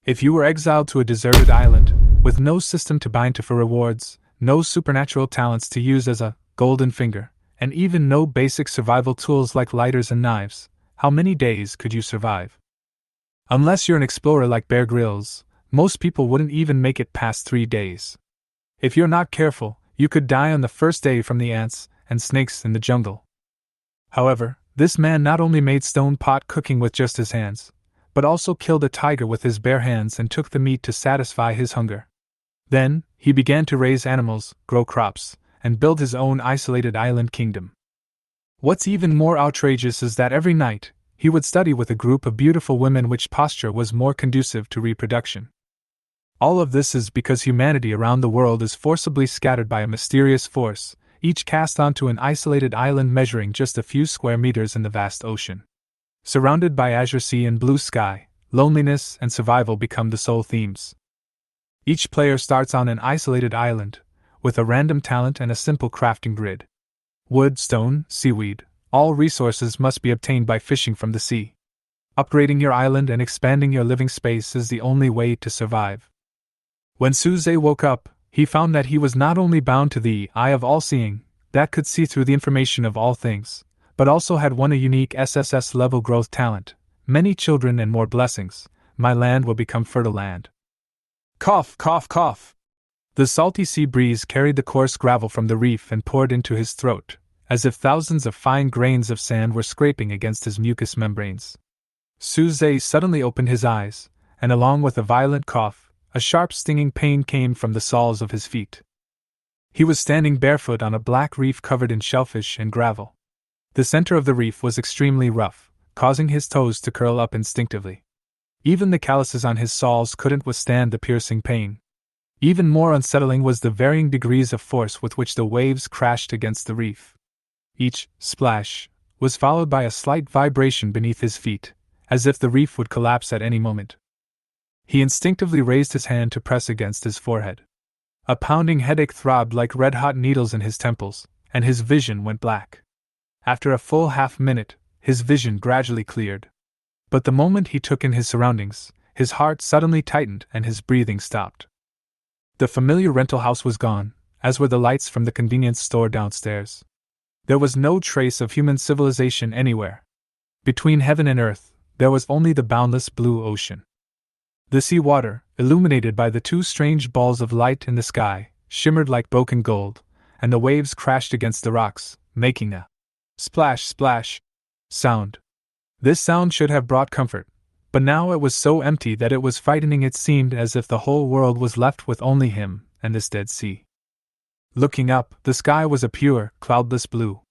If you were exiled to a deserted island, with no system to bind to for rewards, no supernatural talents to use as a golden finger, and even no basic survival tools like lighters and knives, how many days could you survive? Unless you're an explorer like Bear Grylls, most people wouldn't even make it past 3 days. If you're not careful, you could die on the first day from the ants and snakes in the jungle. However, this man not only made stone pot cooking with just his hands, but also killed a tiger with his bare hands and took the meat to satisfy his hunger. Then, he began to raise animals, grow crops, and build his own isolated island kingdom. What's even more outrageous is that every night, he would study with a group of beautiful women which posture was more conducive to reproduction. All of this is because humanity around the world is forcibly scattered by a mysterious force, each cast onto an isolated island measuring just a few square meters in the vast ocean. Surrounded by azure sea and blue sky, loneliness and survival become the sole themes. Each player starts on an isolated island, with a random talent and a simple crafting grid. Wood, stone, seaweed, all resources must be obtained by fishing from the sea. Upgrading your island and expanding your living space is the only way to survive. When Suze woke up, he found that he was not only bound to the Eye of All-Seeing, that could see through the information of all things, but also had won a unique SSS-level growth talent. Many children and more blessings. My land will become fertile land. Cough, cough, cough. The salty sea breeze carried the coarse gravel from the reef and poured into his throat, as if thousands of fine grains of sand were scraping against his mucous membranes. Suze suddenly opened his eyes, and along with a violent cough, a sharp stinging pain came from the soles of his feet. He was standing barefoot on a black reef covered in shellfish and gravel. The center of the reef was extremely rough, causing his toes to curl up instinctively. Even the calluses on his soles couldn't withstand the piercing pain. Even more unsettling was the varying degrees of force with which the waves crashed against the reef. Each splash was followed by a slight vibration beneath his feet, as if the reef would collapse at any moment. He instinctively raised his hand to press against his forehead. A pounding headache throbbed like red-hot needles in his temples, and his vision went black. After a full half-minute, his vision gradually cleared. But the moment he took in his surroundings, his heart suddenly tightened and his breathing stopped. The familiar rental house was gone, as were the lights from the convenience store downstairs. There was no trace of human civilization anywhere. Between heaven and earth, there was only the boundless blue ocean. The sea water, illuminated by the two strange balls of light in the sky, shimmered like broken gold, and the waves crashed against the rocks, making a splash, splash sound. This sound should have brought comfort, but now it was so empty that it was frightening. It seemed as if the whole world was left with only him and this dead sea. Looking up, the sky was a pure, cloudless blue.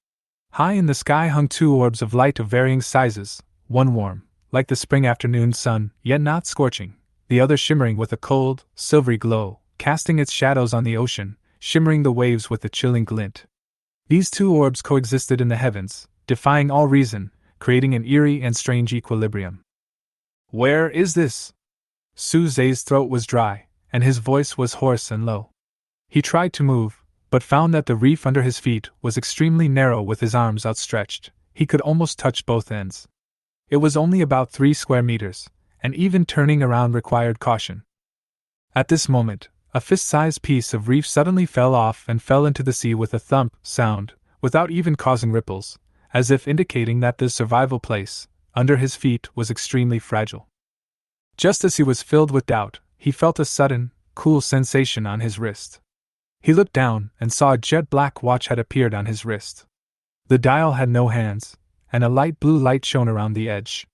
High in the sky hung two orbs of light of varying sizes, one warm, like the spring afternoon sun, yet not scorching, the other shimmering with a cold, silvery glow, casting its shadows on the ocean, shimmering the waves with a chilling glint. These two orbs coexisted in the heavens, defying all reason, creating an eerie and strange equilibrium. Where is this? Suze's throat was dry, and his voice was hoarse and low. He tried to move, but found that the reef under his feet was extremely narrow. With his arms outstretched, he could almost touch both ends. It was only about 3 square meters, and even turning around required caution. At this moment, a fist-sized piece of reef suddenly fell off and fell into the sea with a thump sound, without even causing ripples, as if indicating that the survival place, under his feet, was extremely fragile. Just as he was filled with doubt, he felt a sudden, cool sensation on his wrist. He looked down and saw a jet-black watch had appeared on his wrist. The dial had no hands, and a light blue light shone around the edge.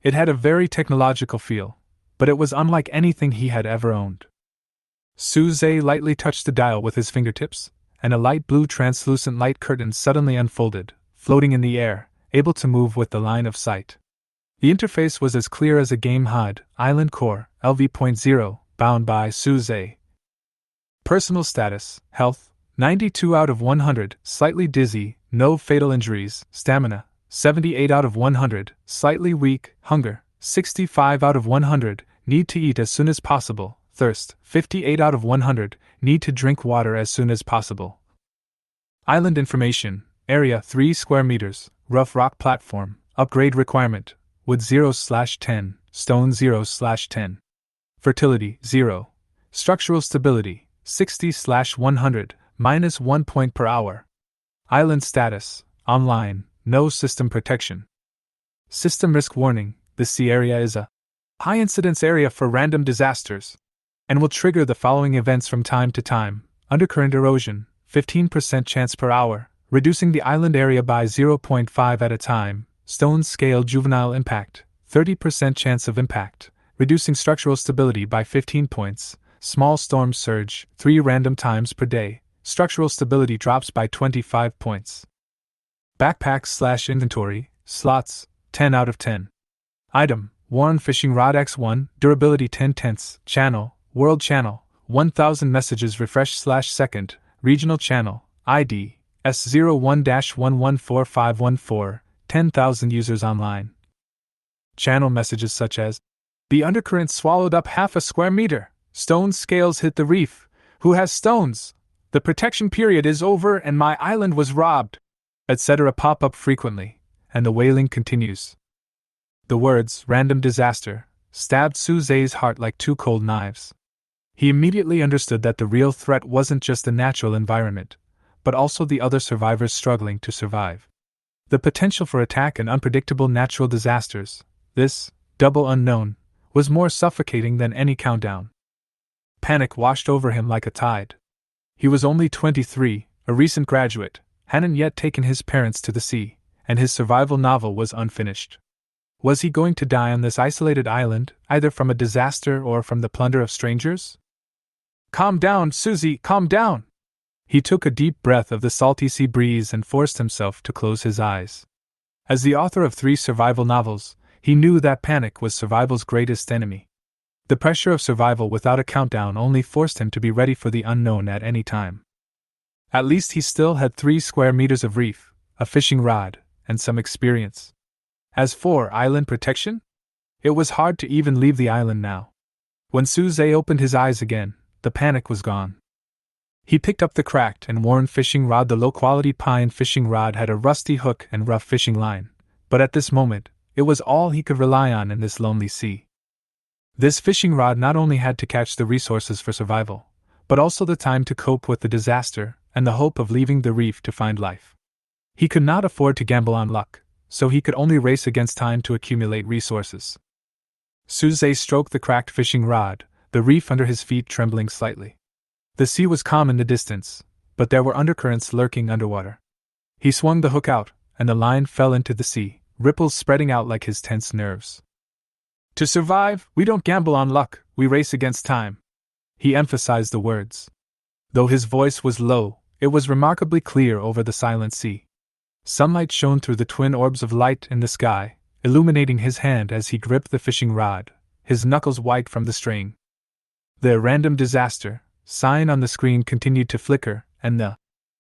It had a very technological feel, but it was unlike anything he had ever owned. Suze lightly touched the dial with his fingertips, and a light blue translucent light curtain suddenly unfolded, floating in the air, able to move with the line of sight. The interface was as clear as a game HUD, Island Core, LV.0, bound by Suze. Personal status, health, 92 out of 100, slightly dizzy, no fatal injuries, stamina, 78 out of 100, slightly weak, hunger, 65 out of 100, need to eat as soon as possible, thirst, 58 out of 100, need to drink water as soon as possible. Island information, area 3 square meters, rough rock platform, upgrade requirement, wood 0/10, stone 0/10. Fertility, 0. Structural stability, 60/100, minus 1 point per hour. Island status, online, no system protection. System risk warning, the sea area is a high incidence area for random disasters, and will trigger the following events from time to time: undercurrent erosion, 15% chance per hour, reducing the island area by 0.5 at a time, stone scale juvenile impact, 30% chance of impact, reducing structural stability by 15 points, small storm surge, 3 random times per day, structural stability drops by 25 points. Backpacks/inventory, slots, 10 out of 10. Item, worn fishing rod X1, durability 10/10, channel, world channel, 1000 messages refresh/second, regional channel, ID, S01-114514, 10,000 users online. Channel messages such as, the undercurrent swallowed up half a square meter, stone scales hit the reef, who has stones, the protection period is over and my island was robbed, etc. pop up frequently, and the wailing continues. The words, random disaster, stabbed Suze's heart like 2 cold knives. He immediately understood that the real threat wasn't just the natural environment, but also the other survivors struggling to survive. The potential for attack and unpredictable natural disasters, this double unknown, was more suffocating than any countdown. Panic washed over him like a tide. He was only 23, a recent graduate, hadn't yet taken his parents to the sea, and his survival novel was unfinished. Was he going to die on this isolated island, either from a disaster or from the plunder of strangers? Calm down, Susie, calm down! He took a deep breath of the salty sea breeze and forced himself to close his eyes. As the author of 3 survival novels, he knew that panic was survival's greatest enemy. The pressure of survival without a countdown only forced him to be ready for the unknown at any time. At least he still had 3 square meters of reef, a fishing rod, and some experience. As for island protection? It was hard to even leave the island now. When Suze opened his eyes again, the panic was gone. He picked up the cracked and worn fishing rod. The low-quality pine fishing rod had a rusty hook and rough fishing line, but at this moment, it was all he could rely on in this lonely sea. This fishing rod not only had to catch the resources for survival, but also the time to cope with the disaster and the hope of leaving the reef to find life. He could not afford to gamble on luck, so he could only race against time to accumulate resources. Suze stroked the cracked fishing rod, the reef under his feet trembling slightly. The sea was calm in the distance, but there were undercurrents lurking underwater. He swung the hook out, and the line fell into the sea, ripples spreading out like his tense nerves. To survive, we don't gamble on luck, we race against time. He emphasized the words. Though his voice was low, it was remarkably clear over the silent sea. Sunlight shone through the twin orbs of light in the sky, illuminating his hand as he gripped the fishing rod, his knuckles white from the strain. The random disaster sign on the screen continued to flicker, and the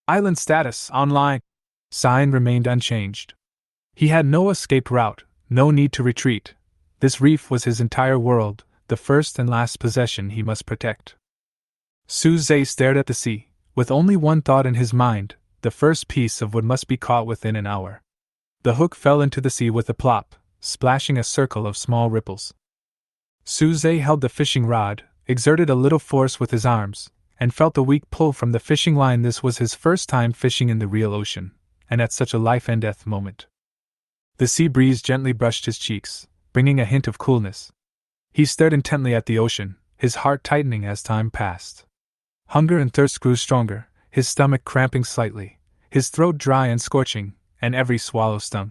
island status online sign remained unchanged. He had no escape route, no need to retreat. This reef was his entire world, the first and last possession he must protect. Suze stared at the sea, with only one thought in his mind: the first piece of wood must be caught within an hour. The hook fell into the sea with a plop, splashing a circle of small ripples. Suze held the fishing rod, exerted a little force with his arms, and felt the weak pull from the fishing line. This was his first time fishing in the real ocean, and at such a life-and-death moment. The sea breeze gently brushed his cheeks, bringing a hint of coolness. He stared intently at the ocean, his heart tightening as time passed. Hunger and thirst grew stronger, his stomach cramping slightly, his throat dry and scorching, and every swallow stung.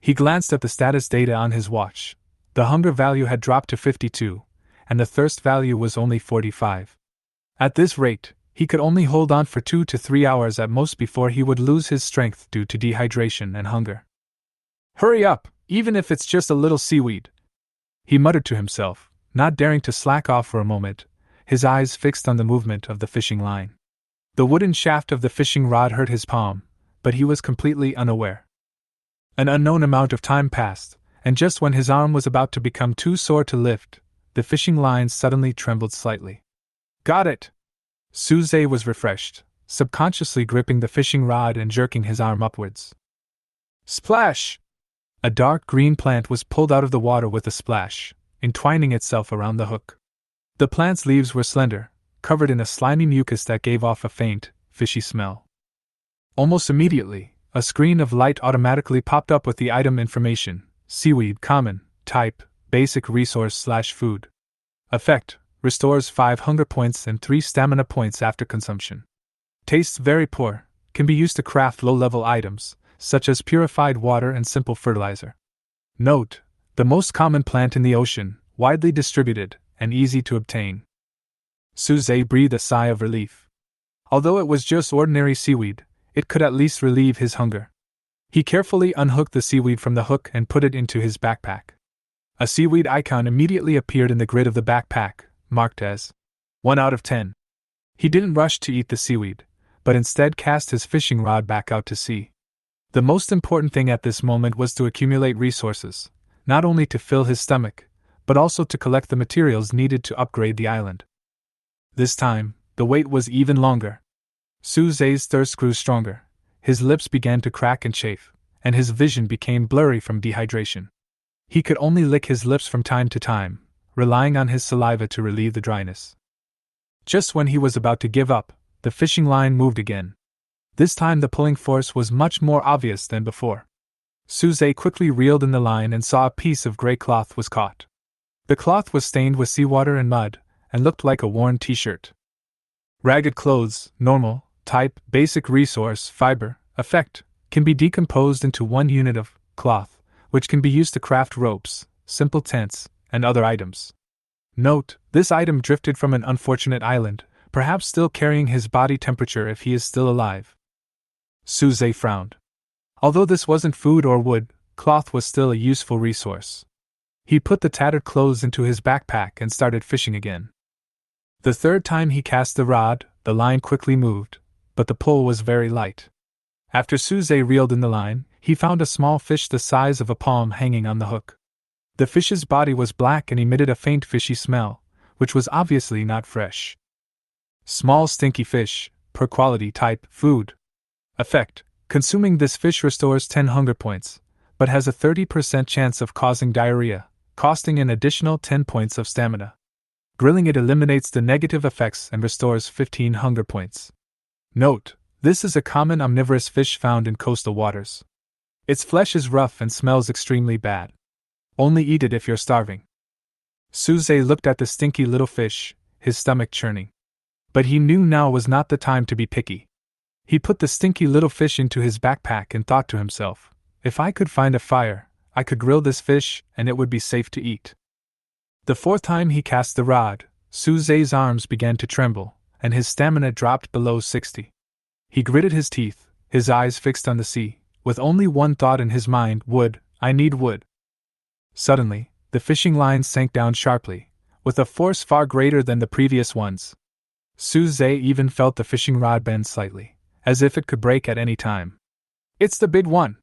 He glanced at the status data on his watch. The hunger value had dropped to 52, and the thirst value was only 45. At this rate, he could only hold on for 2 to 3 hours at most before he would lose his strength due to dehydration and hunger. Hurry up, even if it's just a little seaweed, he muttered to himself, not daring to slack off for a moment, his eyes fixed on the movement of the fishing line. The wooden shaft of the fishing rod hurt his palm, but he was completely unaware. An unknown amount of time passed, and just when his arm was about to become too sore to lift, the fishing line suddenly trembled slightly. Got it! Suze was refreshed, subconsciously gripping the fishing rod and jerking his arm upwards. Splash! A dark green plant was pulled out of the water with a splash, entwining itself around the hook. The plant's leaves were slender, covered in a slimy mucus that gave off a faint, fishy smell. Almost immediately, a screen of light automatically popped up with the item information: seaweed, common, type, basic resource/food. Effect: restores 5 hunger points and 3 stamina points after consumption. Tastes very poor, can be used to craft low-level items, such as purified water and simple fertilizer. Note: the most common plant in the ocean, widely distributed, and easy to obtain. Suze breathed a sigh of relief. Although it was just ordinary seaweed, it could at least relieve his hunger. He carefully unhooked the seaweed from the hook and put it into his backpack. A seaweed icon immediately appeared in the grid of the backpack, marked as 1 out of 10. He didn't rush to eat the seaweed, but instead cast his fishing rod back out to sea. The most important thing at this moment was to accumulate resources, not only to fill his stomach, but also to collect the materials needed to upgrade the island. This time, the wait was even longer. Suze's thirst grew stronger, his lips began to crack and chafe, and his vision became blurry from dehydration. He could only lick his lips from time to time, relying on his saliva to relieve the dryness. Just when he was about to give up, the fishing line moved again. This time the pulling force was much more obvious than before. Suze quickly reeled in the line and saw a piece of gray cloth was caught. The cloth was stained with seawater and mud, and looked like a worn t-shirt. Ragged clothes, normal, type, basic resource, fiber, effect, can be decomposed into 1 unit of cloth, which can be used to craft ropes, simple tents, and other items. Note: this item drifted from an unfortunate island, perhaps still carrying his body temperature if he is still alive. Suze frowned. Although this wasn't food or wood, cloth was still a useful resource. He put the tattered clothes into his backpack and started fishing again. The third time he cast the rod, the line quickly moved, but the pull was very light. After Suze reeled in the line, he found a small fish the size of a palm hanging on the hook. The fish's body was black and emitted a faint fishy smell, which was obviously not fresh. Small stinky fish, per quality type, food. Effect: consuming this fish restores 10 hunger points, but has a 30% chance of causing diarrhea, costing an additional 10 points of stamina. Grilling it eliminates the negative effects and restores 15 hunger points. Note: this is a common omnivorous fish found in coastal waters. Its flesh is rough and smells extremely bad. Only eat it if you're starving. Suze looked at the stinky little fish, his stomach churning. But he knew now was not the time to be picky. He put the stinky little fish into his backpack and thought to himself, if I could find a fire, I could grill this fish and it would be safe to eat. The fourth time he cast the rod, Suze's arms began to tremble, and his stamina dropped below 60. He gritted his teeth, his eyes fixed on the sea, with only one thought in his mind: wood, I need wood. Suddenly, the fishing line sank down sharply, with a force far greater than the previous ones. Suze even felt the fishing rod bend slightly, as if it could break at any time. It's the big one!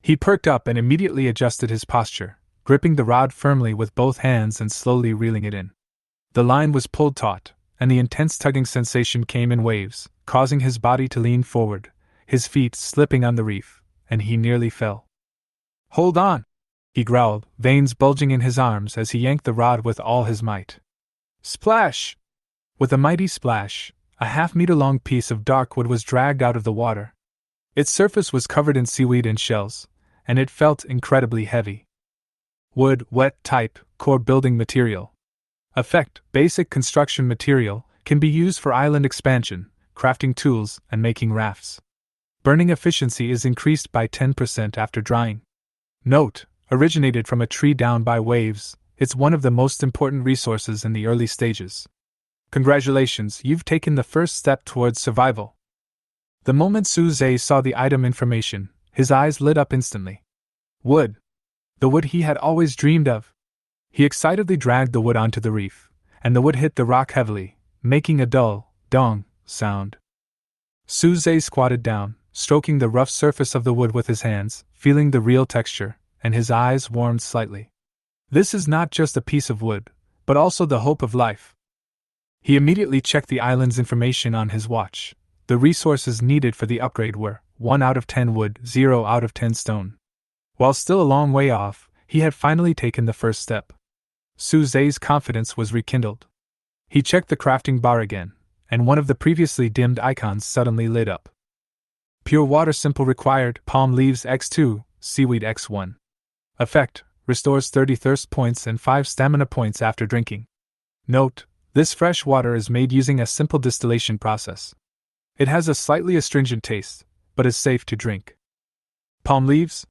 He perked up and immediately adjusted his posture, gripping the rod firmly with both hands and slowly reeling it in. The line was pulled taut, and the intense tugging sensation came in waves, causing his body to lean forward, his feet slipping on the reef, and he nearly fell. Hold on! He growled, veins bulging in his arms as he yanked the rod with all his might. Splash! With a mighty splash, a half-meter-long piece of dark wood was dragged out of the water. Its surface was covered in seaweed and shells, and it felt incredibly heavy. Wood, wet type, core building material. Effect: basic construction material, can be used for island expansion, crafting tools, and making rafts. Burning efficiency is increased by 10% after drying. Note: originated from a tree down by waves, it's one of the most important resources in the early stages. Congratulations, you've taken the first step towards survival. The moment Suze saw the item information, his eyes lit up instantly. Wood! The wood he had always dreamed of! He excitedly dragged the wood onto the reef, and the wood hit the rock heavily, making a dull, dong sound. Suze squatted down, stroking the rough surface of the wood with his hands, feeling the real texture, and his eyes warmed slightly. This is not just a piece of wood, but also the hope of life. He immediately checked the island's information on his watch. The resources needed for the upgrade were 1 out of 10 wood, 0 out of 10 stone. While still a long way off, he had finally taken the first step. Suze's confidence was rekindled. He checked the crafting bar again, and one of the previously dimmed icons suddenly lit up. Pure water simple required, palm leaves X2, seaweed X1. Effect: restores 30 thirst points and 5 stamina points after drinking. Note: this fresh water is made using a simple distillation process. It has a slightly astringent taste, but is safe to drink. Palm leaves?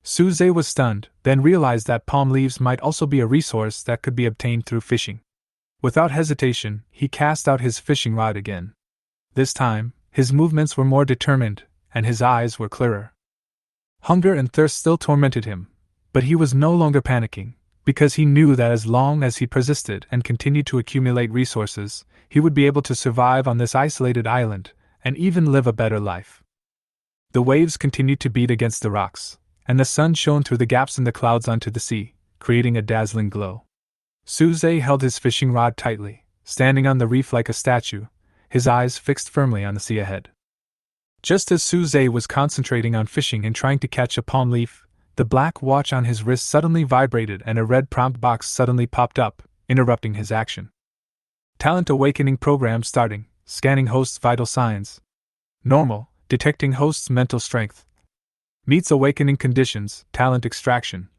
Suze was stunned, then realized that palm leaves might also be a resource that could be obtained through fishing. Without hesitation, he cast out his fishing rod again. This time, his movements were more determined, and his eyes were clearer. Hunger and thirst still tormented him, but he was no longer panicking, because he knew that as long as he persisted and continued to accumulate resources, he would be able to survive on this isolated island, and even live a better life. The waves continued to beat against the rocks, and the sun shone through the gaps in the clouds onto the sea, creating a dazzling glow. Suze held his fishing rod tightly, standing on the reef like a statue, his eyes fixed firmly on the sea ahead. Just as Suze was concentrating on fishing and trying to catch a palm leaf, the black watch on his wrist suddenly vibrated and a red prompt box suddenly popped up, interrupting his action. Talent Awakening Program starting, scanning host's vital signs. Normal, detecting host's mental strength. Meets awakening conditions, talent extraction.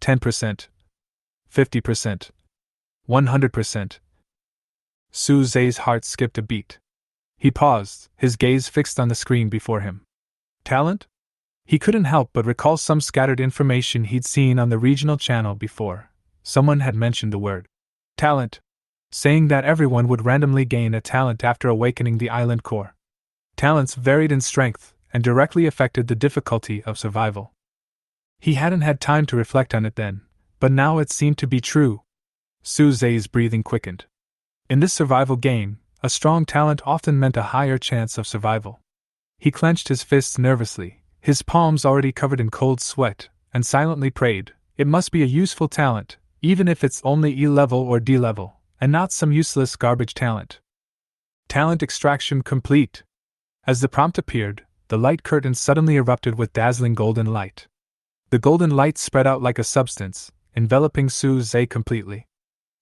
10%. 50%. 100%. Suze's heart skipped a beat. He paused, his gaze fixed on the screen before him. Talent? He couldn't help but recall some scattered information he'd seen on the regional channel before. Someone had mentioned the word talent, saying that everyone would randomly gain a talent after awakening the island core. Talents varied in strength and directly affected the difficulty of survival. He hadn't had time to reflect on it then, but now it seemed to be true. Suze's breathing quickened. In this survival game, a strong talent often meant a higher chance of survival. He clenched his fists nervously, his palms already covered in cold sweat, and silently prayed, it must be a useful talent, even if it's only E level or D level, and not some useless garbage talent. Talent extraction complete. As the prompt appeared, the light curtain suddenly erupted with dazzling golden light. The golden light spread out like a substance, enveloping Suze completely.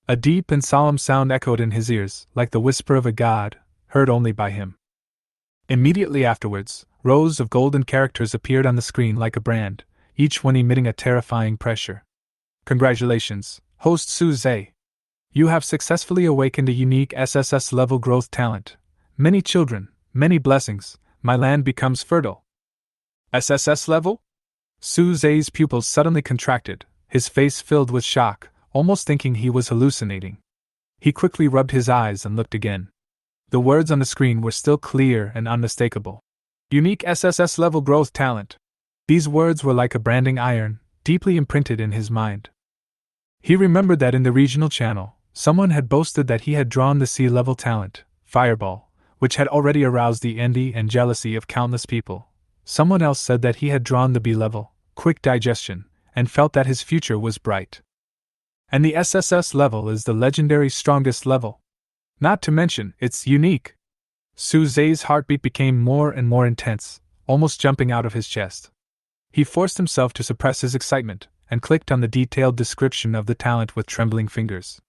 A deep and solemn sound echoed in his ears, like the whisper of a god, heard only by him. Immediately afterwards, rows of golden characters appeared on the screen like a brand, each one emitting a terrifying pressure. Congratulations, host Suze. You have successfully awakened a unique SSS level growth talent. Many children, many blessings, my land becomes fertile. SSS level? Suze's pupils suddenly contracted, his face filled with shock, almost thinking he was hallucinating. He quickly rubbed his eyes and looked again. The words on the screen were still clear and unmistakable. Unique SSS level growth talent. These words were like a branding iron, deeply imprinted in his mind. He remembered that in the regional channel, someone had boasted that he had drawn the C-level talent, Fireball, which had already aroused the envy and jealousy of countless people. Someone else said that he had drawn the B-level, Quick Digestion, and felt that his future was bright. And the SSS level is the legendary strongest level. Not to mention, it's unique. Suze's heartbeat became more and more intense, almost jumping out of his chest. He forced himself to suppress his excitement, and clicked on the detailed description of the talent with trembling fingers.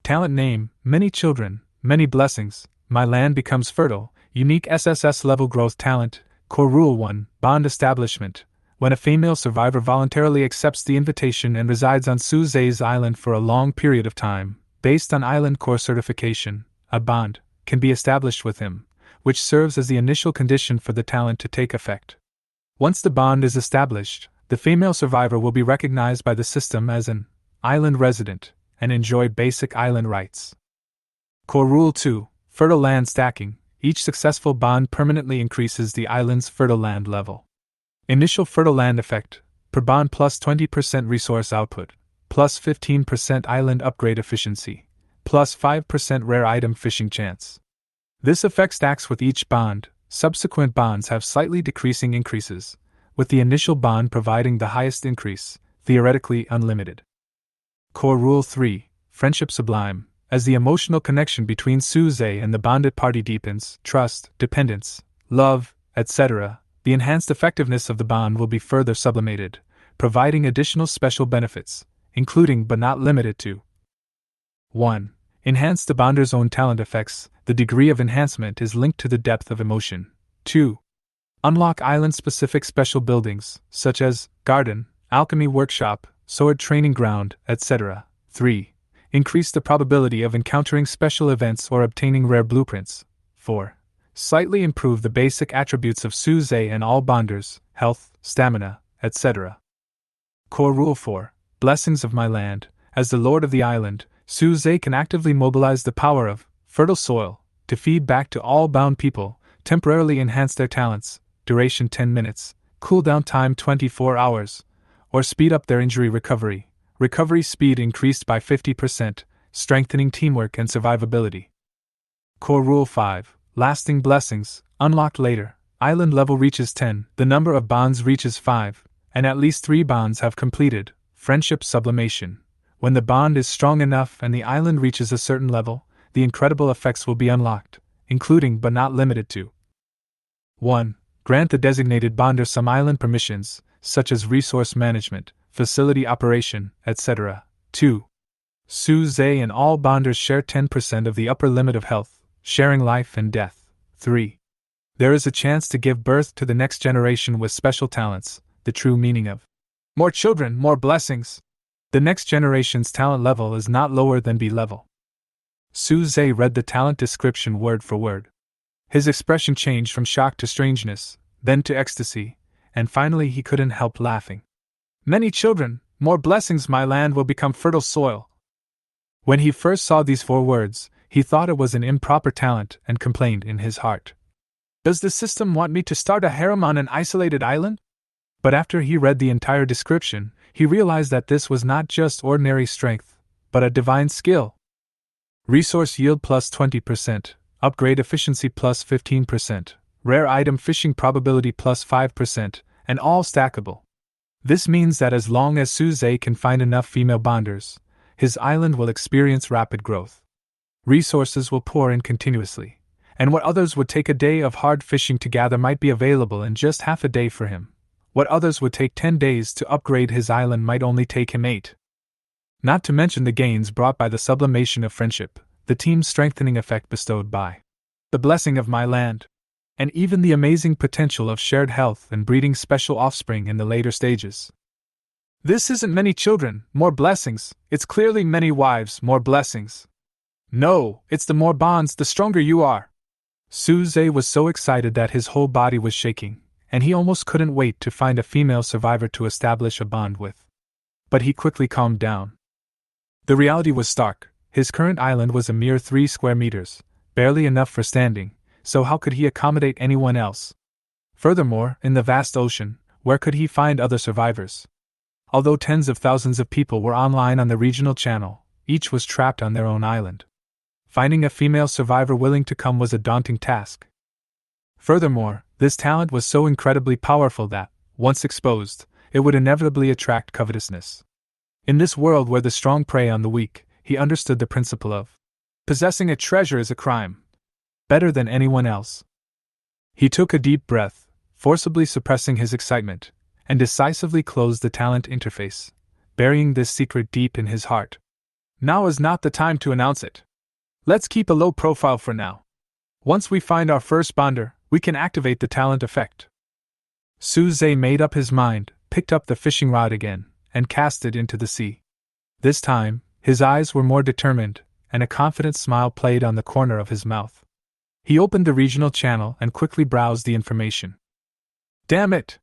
Talent name, many children, many blessings, my land becomes fertile, unique SSS level growth talent, core rule 1, bond establishment. When a female survivor voluntarily accepts the invitation and resides on Suze's island for a long period of time, based on island core certification, a bond can be established with him, which serves as the initial condition for the talent to take effect. Once the bond is established, the female survivor will be recognized by the system as an island resident and enjoy basic island rights. Core Rule 2, Fertile Land Stacking. Each successful bond permanently increases the island's fertile land level. Initial fertile land effect, per bond plus 20% resource output, plus 15% island upgrade efficiency, plus 5% rare item fishing chance. This effect stacks with each bond. Subsequent bonds have slightly decreasing increases, with the initial bond providing the highest increase, theoretically unlimited. Core Rule 3, Friendship Sublime. As the emotional connection between Suze and the bonded party deepens, trust, dependence, love, etc., the enhanced effectiveness of the bond will be further sublimated, providing additional special benefits, including but not limited to 1. Enhance the bonder's own talent effects. The degree of enhancement is linked to the depth of emotion. 2. Unlock island-specific special buildings, such as garden, alchemy workshop, sword training ground, etc. 3. Increase the probability of encountering special events or obtaining rare blueprints. 4. Slightly improve the basic attributes of Suze and all bonders, health, stamina, etc. Core Rule 4. Blessings of my land. As the lord of the island, Suze can actively mobilize the power of fertile soil to feed back to all bound people, temporarily enhance their talents, duration 10 minutes, cooldown time 24 hours, or speed up their injury recovery. Recovery speed increased by 50%, strengthening teamwork and survivability. Core Rule 5. Lasting blessings, unlocked later. Island level reaches 10, the number of bonds reaches 5, and at least 3 bonds have completed. Friendship sublimation. When the bond is strong enough and the island reaches a certain level, the incredible effects will be unlocked, including but not limited to 1. Grant the designated bonder some island permissions, such as resource management, facility operation, etc. 2. Suze and all bonders share 10% of the upper limit of health, sharing life and death. 3. There is a chance to give birth to the next generation with special talents, the true meaning of more children, more blessings. The next generation's talent level is not lower than B level. Suze read the talent description word for word. His expression changed from shock to strangeness, then to ecstasy, and finally he couldn't help laughing. Many children, more blessings, my land will become fertile soil. When he first saw these 4 words, he thought it was an improper talent and complained in his heart. Does the system want me to start a harem on an isolated island? But after he read the entire description, he realized that this was not just ordinary strength, but a divine skill. Resource yield plus 20%, upgrade efficiency plus 15%, rare item fishing probability plus 5%, and all stackable. This means that as long as Suze can find enough female bonders, his island will experience rapid growth. Resources will pour in continuously, and what others would take a day of hard fishing to gather might be available in just half a day for him. What others would take 10 days to upgrade his island might only take him 8. Not to mention the gains brought by the sublimation of friendship, the team's strengthening effect bestowed by the blessing of my land, and even the amazing potential of shared health and breeding special offspring in the later stages. This isn't many children, more blessings, it's clearly many wives, more blessings. No, it's the more bonds, the stronger you are. Suze was so excited that his whole body was shaking, and he almost couldn't wait to find a female survivor to establish a bond with. But he quickly calmed down. The reality was stark. His current island was a mere 3 square meters, barely enough for standing, so how could he accommodate anyone else? Furthermore, in the vast ocean, where could he find other survivors? Although tens of thousands of people were online on the regional channel, each was trapped on their own island. Finding a female survivor willing to come was a daunting task. Furthermore, this talent was so incredibly powerful that, once exposed, it would inevitably attract covetousness. In this world where the strong prey on the weak, he understood the principle of possessing a treasure is a crime. Better than anyone else. He took a deep breath, forcibly suppressing his excitement, and decisively closed the talent interface, burying this secret deep in his heart. Now is not the time to announce it. Let's keep a low profile for now. Once we find our first bonder, we can activate the talent effect. Suze made up his mind, picked up the fishing rod again, and cast it into the sea. This time, his eyes were more determined, and a confident smile played on the corner of his mouth. He opened the regional channel and quickly browsed the information. Damn it!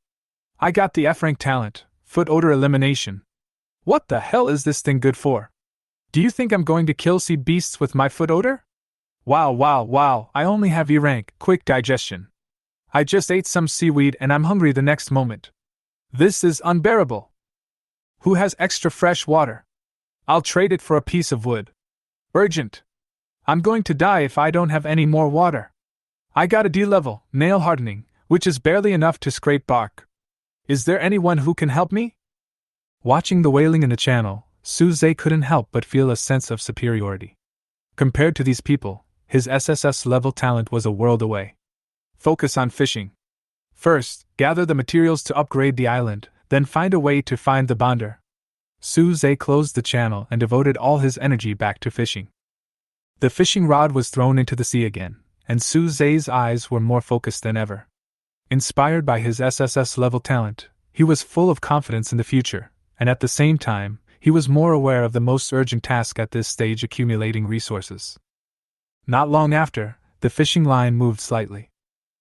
I got the F-rank talent, foot odor elimination. What the hell is this thing good for? Do you think I'm going to kill sea beasts with my foot odor? Wow, I only have E rank, quick digestion. I just ate some seaweed and I'm hungry the next moment. This is unbearable. Who has extra fresh water? I'll trade it for a piece of wood. Urgent. I'm going to die if I don't have any more water. I got a D level, nail hardening, which is barely enough to scrape bark. Is there anyone who can help me? Watching the wailing in the channel, Suze couldn't help but feel a sense of superiority. Compared to these people, his SSS level talent was a world away. Focus on fishing. First, gather the materials to upgrade the island, then find a way to find the bonder. Suze closed the channel and devoted all his energy back to fishing. The fishing rod was thrown into the sea again, and Su Zhe's eyes were more focused than ever. Inspired by his SSS-level talent, he was full of confidence in the future, and at the same time, he was more aware of the most urgent task at this stage: accumulating resources. Not long after, the fishing line moved slightly.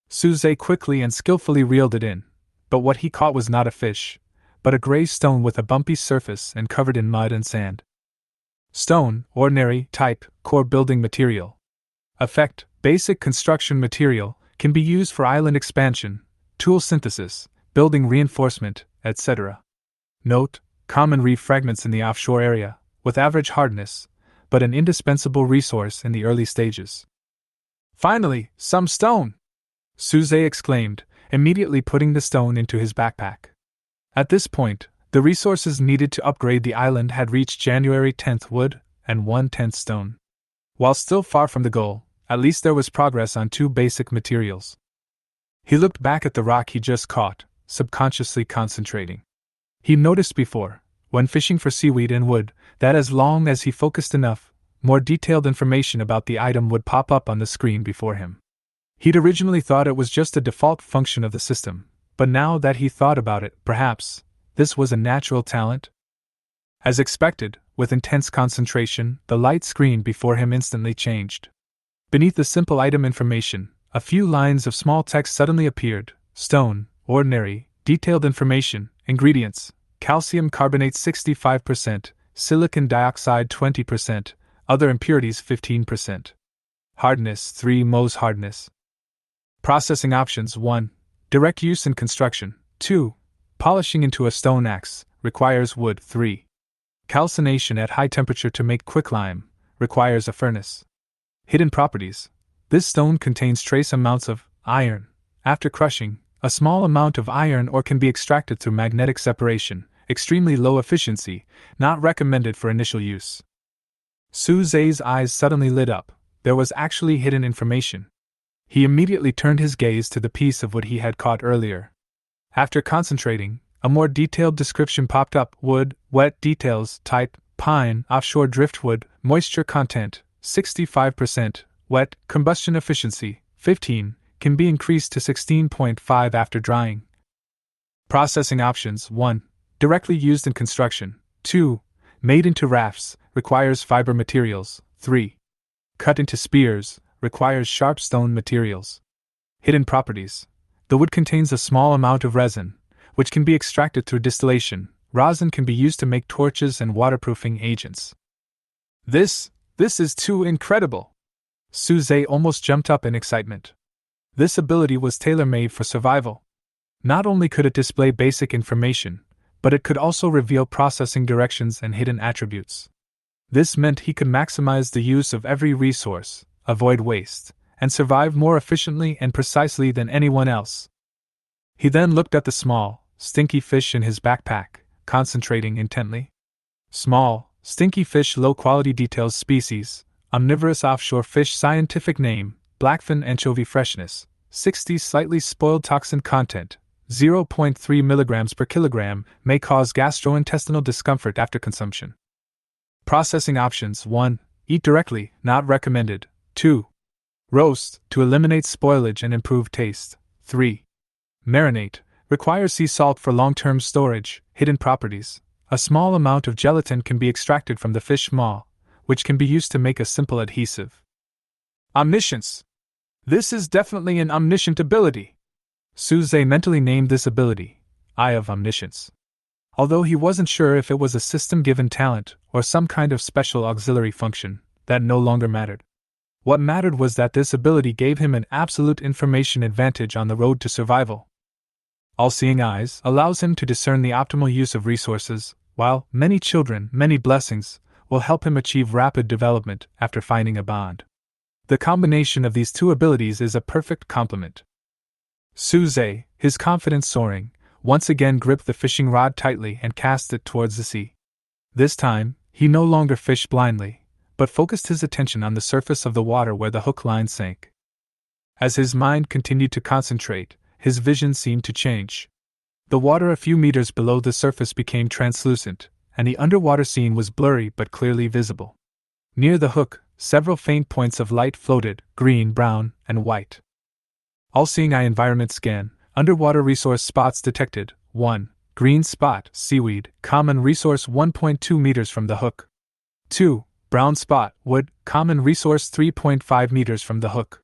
Su Zhe quickly and skillfully reeled it in, but what he caught was not a fish, but a gray stone with a bumpy surface and covered in mud and sand. Stone, ordinary, type, core building material. Effect, basic construction material, can be used for island expansion, tool synthesis, building reinforcement, etc. Note, common reef fragments in the offshore area, with average hardness, but an indispensable resource in the early stages. Finally, some stone! Su Zhe exclaimed, immediately putting the stone into his backpack. At this point, the resources needed to upgrade the island had reached January 10th wood and 1/10 stone. While still far from the goal, at least there was progress on 2 basic materials. He looked back at the rock he just caught, subconsciously concentrating. He noticed before, when fishing for seaweed and wood, that as long as he focused enough, more detailed information about the item would pop up on the screen before him. He'd originally thought it was just a default function of the system, but now that he thought about it, perhaps this was a natural talent? As expected, with intense concentration, the light screen before him instantly changed. Beneath the simple item information, a few lines of small text suddenly appeared: stone, ordinary, detailed information, ingredients, calcium carbonate 65%, silicon dioxide 20%, other impurities 15%. Hardness 3 Mohs hardness. Processing options: 1. Direct use in construction. 2. Polishing into a stone axe, requires wood. 3. Calcination at high temperature to make quicklime, requires a furnace. Hidden properties: this stone contains trace amounts of iron. After crushing, a small amount of iron ore can be extracted through magnetic separation, extremely low efficiency, not recommended for initial use. Su Zhe's eyes suddenly lit up. There was actually hidden information. He immediately turned his gaze to the piece of wood he had caught earlier. After concentrating, a more detailed description popped up: wood, wet details, type, pine, offshore driftwood, moisture content, 65%, wet, combustion efficiency, 15, can be increased to 16.5 after drying. Processing options: 1. Directly used in construction. 2. Made into rafts, requires fiber materials. 3. Cut into spears, requires sharp stone materials. Hidden properties: the wood contains a small amount of resin, which can be extracted through distillation. Rosin can be used to make torches and waterproofing agents. This is too incredible! Su Zhe almost jumped up in excitement. This ability was tailor-made for survival. Not only could it display basic information, but it could also reveal processing directions and hidden attributes. This meant he could maximize the use of every resource, avoid waste, and survive more efficiently and precisely than anyone else. He then looked at the small, stinky fish in his backpack, concentrating intently. Small, stinky fish, low-quality details, species, omnivorous offshore fish, scientific name, blackfin anchovy, freshness, 60, slightly spoiled, toxin content, 0.3 mg per kilogram, may cause gastrointestinal discomfort after consumption. Processing options: 1. Eat directly, not recommended. 2. Roast, to eliminate spoilage and improve taste. 3. Marinate, requires sea salt for long-term storage. Hidden properties: a small amount of gelatin can be extracted from the fish maw, which can be used to make a simple adhesive. Omniscience. This is definitely an omniscient ability. Su Zhe mentally named this ability Eye of Omniscience. Although he wasn't sure if it was a system-given talent or some kind of special auxiliary function, that no longer mattered. What mattered was that this ability gave him an absolute information advantage on the road to survival. All-seeing eyes allows him to discern the optimal use of resources, while many children, many blessings, will help him achieve rapid development after finding a bond. The combination of these two abilities is a perfect complement. Su Zhe, his confidence soaring, once again gripped the fishing rod tightly and cast it towards the sea. This time, he no longer fished blindly, but focused his attention on the surface of the water where the hook line sank. As his mind continued to concentrate, his vision seemed to change. The water a few meters below the surface became translucent, and the underwater scene was blurry but clearly visible. Near the hook, several faint points of light floated, green, brown, and white. All-seeing eye environment scan, underwater resource spots detected. 1. Green spot, seaweed, common resource 1.2 meters from the hook. 2. Brown spot, wood, common resource 3.5 meters from the hook.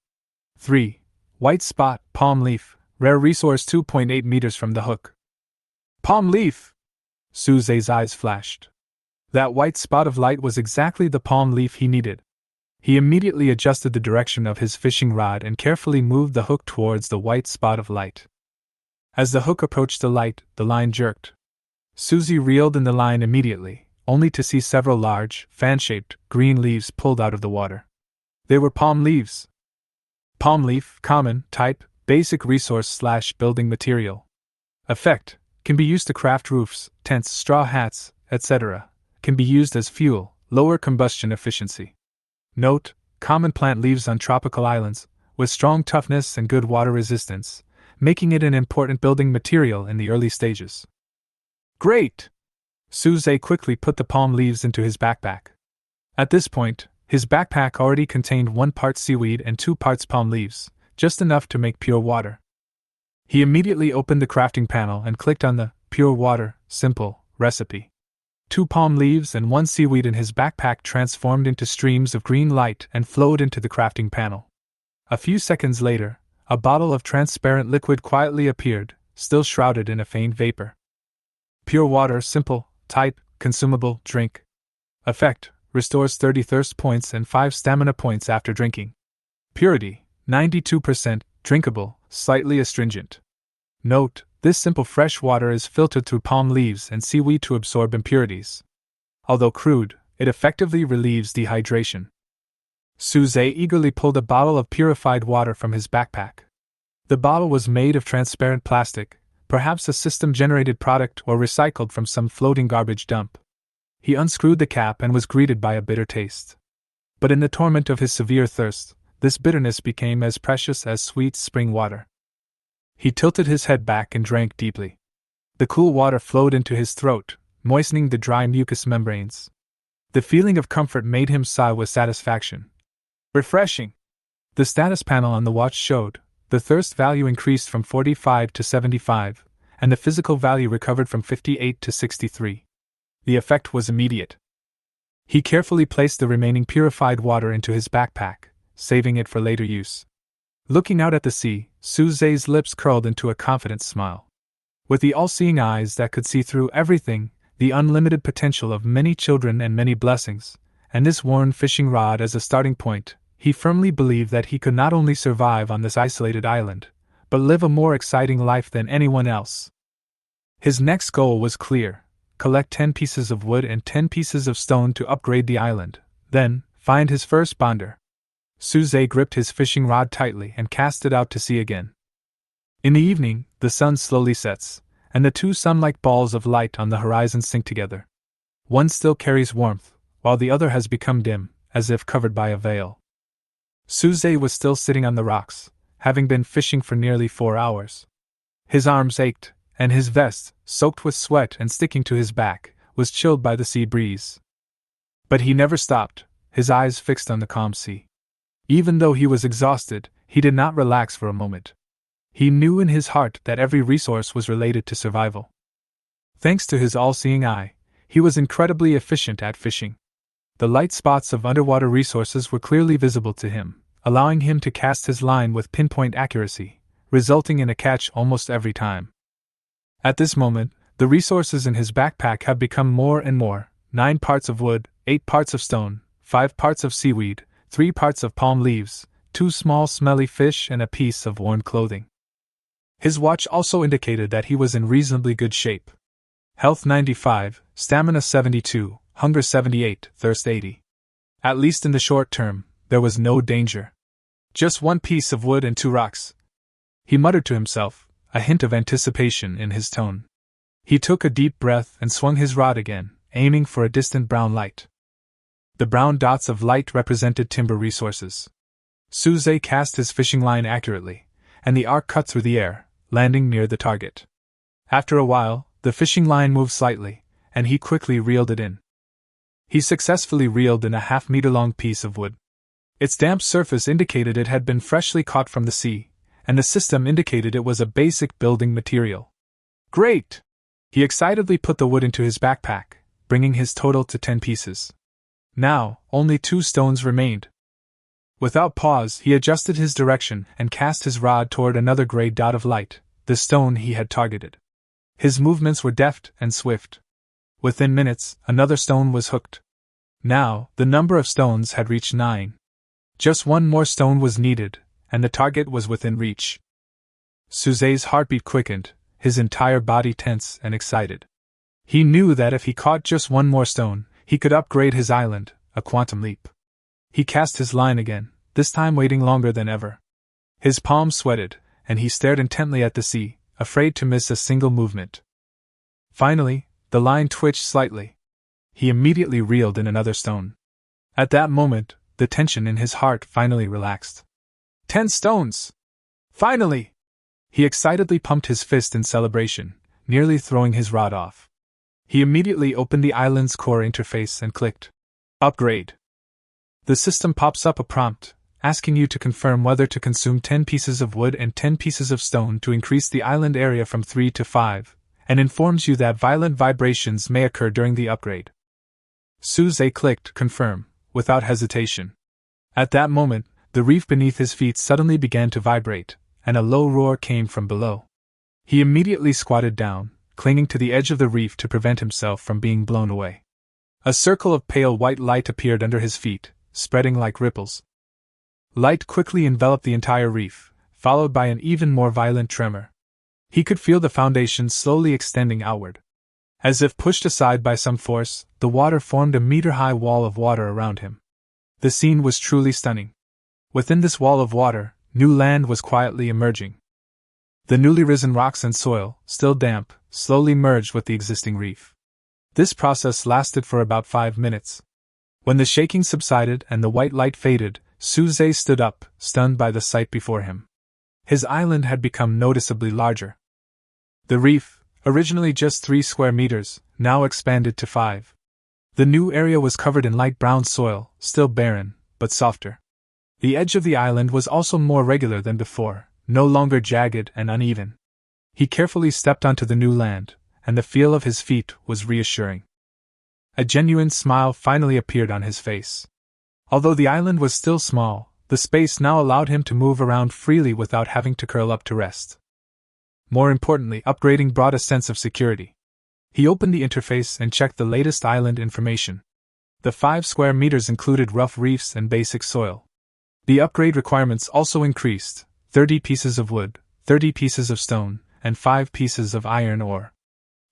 3. White spot, palm leaf, rare resource 2.8 meters from the hook. Palm leaf! Suze's eyes flashed. That white spot of light was exactly the palm leaf he needed. He immediately adjusted the direction of his fishing rod and carefully moved the hook towards the white spot of light. As the hook approached the light, the line jerked. Suzy reeled in the line immediately, only to see several large, fan-shaped, green leaves pulled out of the water. They were palm leaves. Palm leaf, common, type, basic resource/building material. Effect, can be used to craft roofs, tents, straw hats, etc. Can be used as fuel, lower combustion efficiency. Note, common plant leaves on tropical islands, with strong toughness and good water resistance, making it an important building material in the early stages. Great! Suze quickly put the palm leaves into his backpack. At this point, his backpack already contained 1 part seaweed and 2 parts palm leaves, just enough to make pure water. He immediately opened the crafting panel and clicked on the Pure Water, Simple, recipe. 2 palm leaves and 1 seaweed in his backpack transformed into streams of green light and flowed into the crafting panel. A few seconds later, a bottle of transparent liquid quietly appeared, still shrouded in a faint vapor. Pure water, simple, type, consumable, drink. Effect, restores 30 thirst points and 5 stamina points after drinking. Purity, 92%, drinkable, slightly astringent. Note, this simple fresh water is filtered through palm leaves and seaweed to absorb impurities. Although crude, it effectively relieves dehydration. Suze eagerly pulled a bottle of purified water from his backpack. The bottle was made of transparent plastic, perhaps a system-generated product or recycled from some floating garbage dump. He unscrewed the cap and was greeted by a bitter taste. But in the torment of his severe thirst, this bitterness became as precious as sweet spring water. He tilted his head back and drank deeply. The cool water flowed into his throat, moistening the dry mucous membranes. The feeling of comfort made him sigh with satisfaction. Refreshing! The status panel on the watch showed, the thirst value increased from 45 to 75, and the physical value recovered from 58 to 63. The effect was immediate. He carefully placed the remaining purified water into his backpack, saving it for later use. Looking out at the sea, Suze's lips curled into a confident smile. With the all-seeing eyes that could see through everything, the unlimited potential of many children and many blessings, and this worn fishing rod as a starting point, he firmly believed that he could not only survive on this isolated island, but live a more exciting life than anyone else. His next goal was clear: collect 10 pieces of wood and 10 pieces of stone to upgrade the island, then, find his first bonder. Suze gripped his fishing rod tightly and cast it out to sea again. In the evening, the sun slowly sets, and the 2 sun-like balls of light on the horizon sink together. One still carries warmth, while the other has become dim, as if covered by a veil. Suze was still sitting on the rocks, having been fishing for nearly 4 hours. His arms ached, and his vest, soaked with sweat and sticking to his back, was chilled by the sea breeze. But he never stopped, his eyes fixed on the calm sea. Even though he was exhausted, he did not relax for a moment. He knew in his heart that every resource was related to survival. Thanks to his all-seeing eye, he was incredibly efficient at fishing. The light spots of underwater resources were clearly visible to him, allowing him to cast his line with pinpoint accuracy, resulting in a catch almost every time. At this moment, the resources in his backpack have become more and more: 9 parts of wood, 8 parts of stone, 5 parts of seaweed, 3 parts of palm leaves, 2 small smelly fish, and a piece of worn clothing. His watch also indicated that he was in reasonably good shape. Health 95, stamina 72, hunger 78, thirst 80. At least in the short term, there was no danger. Just 1 piece of wood and 2 rocks. He muttered to himself, a hint of anticipation in his tone. He took a deep breath and swung his rod again, aiming for a distant brown light. The brown dots of light represented timber resources. Suze cast his fishing line accurately, and the arc cut through the air, landing near the target. After a while, the fishing line moved slightly, and he quickly reeled it in. He successfully reeled in a half-meter-long piece of wood. Its damp surface indicated it had been freshly caught from the sea, and the system indicated it was a basic building material. Great! He excitedly put the wood into his backpack, bringing his total to 10 pieces. Now, only 2 stones remained. Without pause, he adjusted his direction and cast his rod toward another gray dot of light, the stone he had targeted. His movements were deft and swift. Within minutes, another stone was hooked. Now, the number of stones had reached 9. Just one more stone was needed, and the target was within reach. Suze's heartbeat quickened, his entire body tense and excited. He knew that if he caught just one more stone, he could upgrade his island, a quantum leap. He cast his line again, this time waiting longer than ever. His palms sweated, and he stared intently at the sea, afraid to miss a single movement. Finally, the line twitched slightly. He immediately reeled in another stone. At that moment, the tension in his heart finally relaxed. 10 stones! Finally! He excitedly pumped his fist in celebration, nearly throwing his rod off. He immediately opened the island's core interface and clicked Upgrade. The system pops up a prompt, asking you to confirm whether to consume 10 pieces of wood and 10 pieces of stone to increase the island area from 3 to 5, and informs you that violent vibrations may occur during the upgrade. Suze clicked Confirm, without hesitation. At that moment, the reef beneath his feet suddenly began to vibrate, and a low roar came from below. He immediately squatted down, clinging to the edge of the reef to prevent himself from being blown away. A circle of pale white light appeared under his feet, spreading like ripples. Light quickly enveloped the entire reef, followed by an even more violent tremor. He could feel the foundation slowly extending outward. As if pushed aside by some force, the water formed a meter-high wall of water around him. The scene was truly stunning. Within this wall of water, new land was quietly emerging. The newly risen rocks and soil, still damp, slowly merged with the existing reef. This process lasted for about 5 minutes. When the shaking subsided and the white light faded, Suze stood up, stunned by the sight before him. His island had become noticeably larger. The reef, originally just 3 square meters, now expanded to 5. The new area was covered in light brown soil, still barren, but softer. The edge of the island was also more regular than before, no longer jagged and uneven. He carefully stepped onto the new land, and the feel of his feet was reassuring. A genuine smile finally appeared on his face. Although the island was still small, the space now allowed him to move around freely without having to curl up to rest. More importantly, upgrading brought a sense of security. He opened the interface and checked the latest island information. The 5 square meters included rough reefs and basic soil. The upgrade requirements also increased: 30 pieces of wood, 30 pieces of stone, and 5 pieces of iron ore.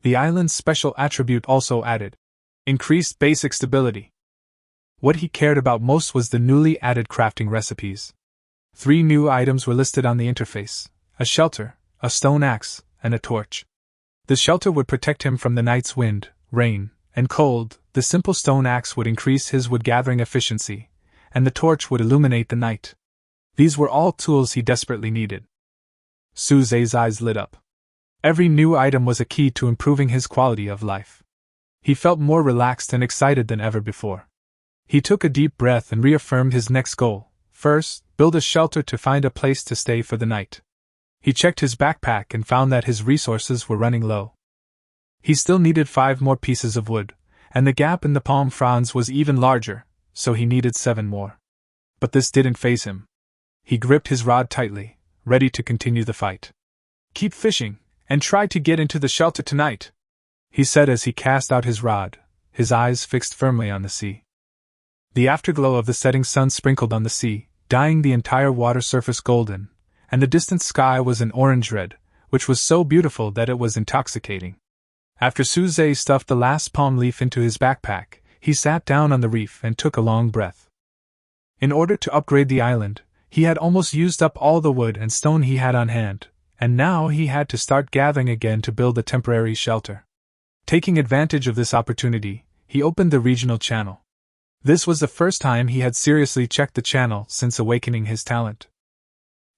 The island's special attribute also added increased basic stability. What he cared about most was the newly added crafting recipes. 3 new items were listed on the interface: a shelter, a stone axe, and a torch. The shelter would protect him from the night's wind, rain, and cold. The simple stone axe would increase his wood-gathering efficiency, and the torch would illuminate the night. These were all tools he desperately needed. Suze's eyes lit up. Every new item was a key to improving his quality of life. He felt more relaxed and excited than ever before. He took a deep breath and reaffirmed his next goal. First, build a shelter to find a place to stay for the night. He checked his backpack and found that his resources were running low. He still needed 5 more pieces of wood, and the gap in the palm fronds was even larger, so he needed 7 more. But this didn't faze him. He gripped his rod tightly, ready to continue the fight. "Keep fishing, and try to get into the shelter tonight," he said as he cast out his rod, his eyes fixed firmly on the sea. The afterglow of the setting sun sprinkled on the sea, dyeing the entire water surface golden, and the distant sky was an orange-red, which was so beautiful that it was intoxicating. After Suze stuffed the last palm leaf into his backpack, he sat down on the reef and took a long breath. In order to upgrade the island, he had almost used up all the wood and stone he had on hand, and now he had to start gathering again to build a temporary shelter. Taking advantage of this opportunity, he opened the regional channel. This was the first time he had seriously checked the channel since awakening his talent.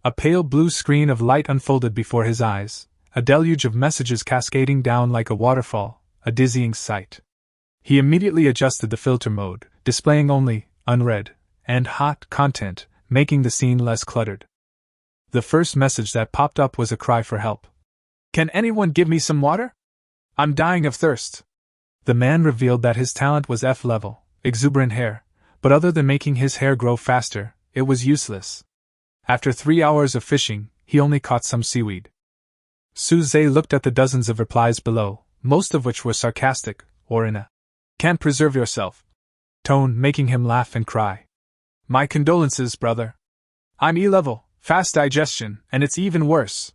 A pale blue screen of light unfolded before his eyes, a deluge of messages cascading down like a waterfall, a dizzying sight. He immediately adjusted the filter mode, displaying only unread and hot content, making the scene less cluttered. The first message that popped up was a cry for help. "Can anyone give me some water? I'm dying of thirst." The man revealed that his talent was F level, exuberant hair, but other than making his hair grow faster, it was useless. After 3 hours of fishing, he only caught some seaweed. Suze looked at the dozens of replies below, most of which were sarcastic, or in a "can't preserve yourself" tone, making him laugh and cry. "My condolences, brother. I'm E-level, fast digestion, and it's even worse.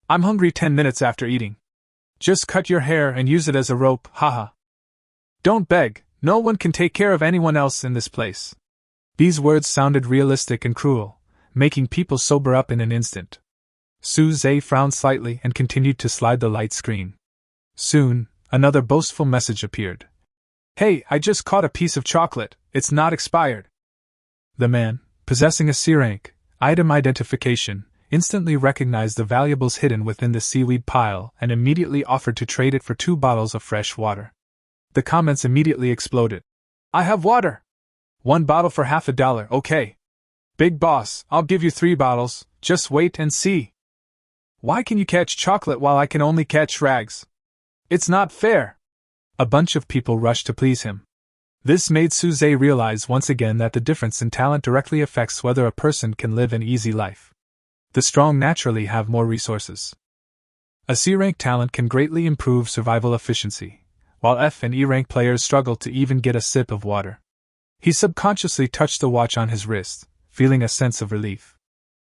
I'm hungry 10 minutes after eating. Just cut your hair and use it as a rope, haha. Don't beg, no one can take care of anyone else in this place." These words sounded realistic and cruel, making people sober up in an instant. Suze frowned slightly and continued to slide the light screen. Soon, another boastful message appeared. "Hey, I just caught a piece of chocolate, it's not expired." The man, possessing a C-rank item identification, instantly recognized the valuables hidden within the seaweed pile and immediately offered to trade it for 2 bottles of fresh water. The comments immediately exploded. "I have water! 1 bottle for $50, okay. Big boss, I'll give you 3 bottles, just wait and see. Why can you catch chocolate while I can only catch rags? It's not fair." A bunch of people rushed to please him. This made Suze realize once again that the difference in talent directly affects whether a person can live an easy life. The strong naturally have more resources. A C-rank talent can greatly improve survival efficiency, while F and E-rank players struggle to even get a sip of water. He subconsciously touched the watch on his wrist, feeling a sense of relief.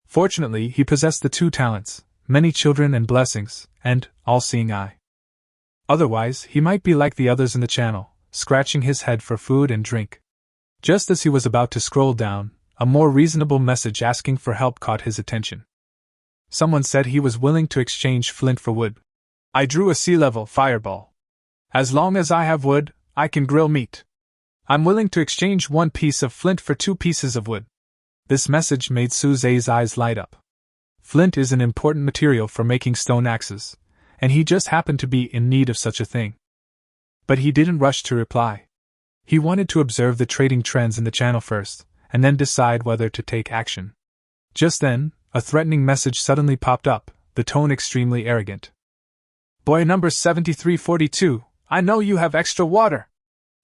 Fortunately, he possessed the 2 talents, many children and blessings, and all-seeing eye. Otherwise, he might be like the others in the channel, scratching his head for food and drink. Just as he was about to scroll down, a more reasonable message asking for help caught his attention. Someone said he was willing to exchange flint for wood. "I drew a C-level fireball. As long as I have wood, I can grill meat. I'm willing to exchange 1 piece of flint for 2 pieces of wood." This message made Suze's eyes light up. Flint is an important material for making stone axes, and he just happened to be in need of such a thing. But he didn't rush to reply. He wanted to observe the trading trends in the channel first, and then decide whether to take action. Just then, a threatening message suddenly popped up, the tone extremely arrogant. "Boy number 7342, I know you have extra water.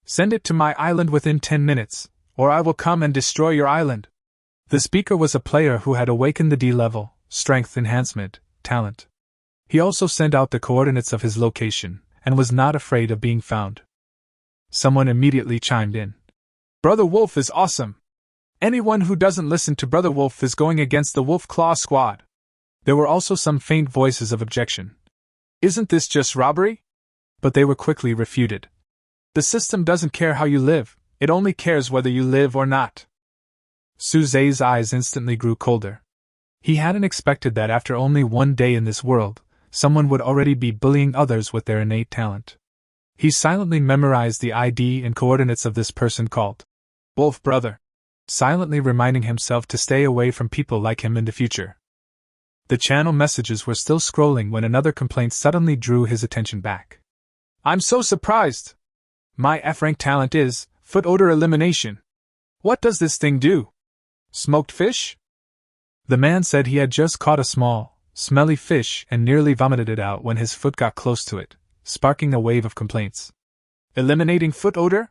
Send it to my island within 10 minutes, or I will come and destroy your island." The speaker was a player who had awakened the D-level, strength enhancement, talent. He also sent out the coordinates of his location, and was not afraid of being found. Someone immediately chimed in. "Brother Wolf is awesome. Anyone who doesn't listen to Brother Wolf is going against the Wolf Claw Squad." There were also some faint voices of objection. "Isn't this just robbery?" But they were quickly refuted. "The system doesn't care how you live, it only cares whether you live or not." Suze's eyes instantly grew colder. He hadn't expected that after only 1 day in this world, someone would already be bullying others with their innate talent. He silently memorized the ID and coordinates of this person called Wolf Brother, silently reminding himself to stay away from people like him in the future. The channel messages were still scrolling when another complaint suddenly drew his attention back. "I'm so surprised. My F-rank talent is foot odor elimination. What does this thing do? Smoked fish?" The man said he had just caught a small, smelly fish and nearly vomited it out when his foot got close to it, sparking a wave of complaints. "Eliminating foot odor?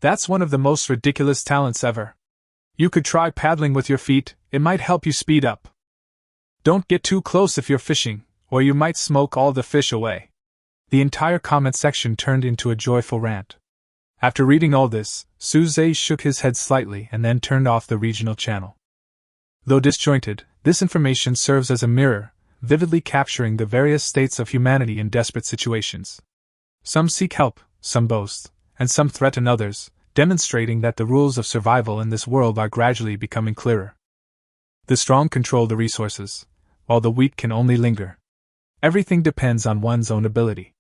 That's one of the most ridiculous talents ever. You could try paddling with your feet, it might help you speed up. Don't get too close if you're fishing, or you might smoke all the fish away." The entire comment section turned into a joyful rant. After reading all this, Suze shook his head slightly and then turned off the regional channel. Though disjointed, this information serves as a mirror, vividly capturing the various states of humanity in desperate situations. Some seek help, some boast, and some threaten others, demonstrating that the rules of survival in this world are gradually becoming clearer. The strong control the resources, while the weak can only linger. Everything depends on one's own ability.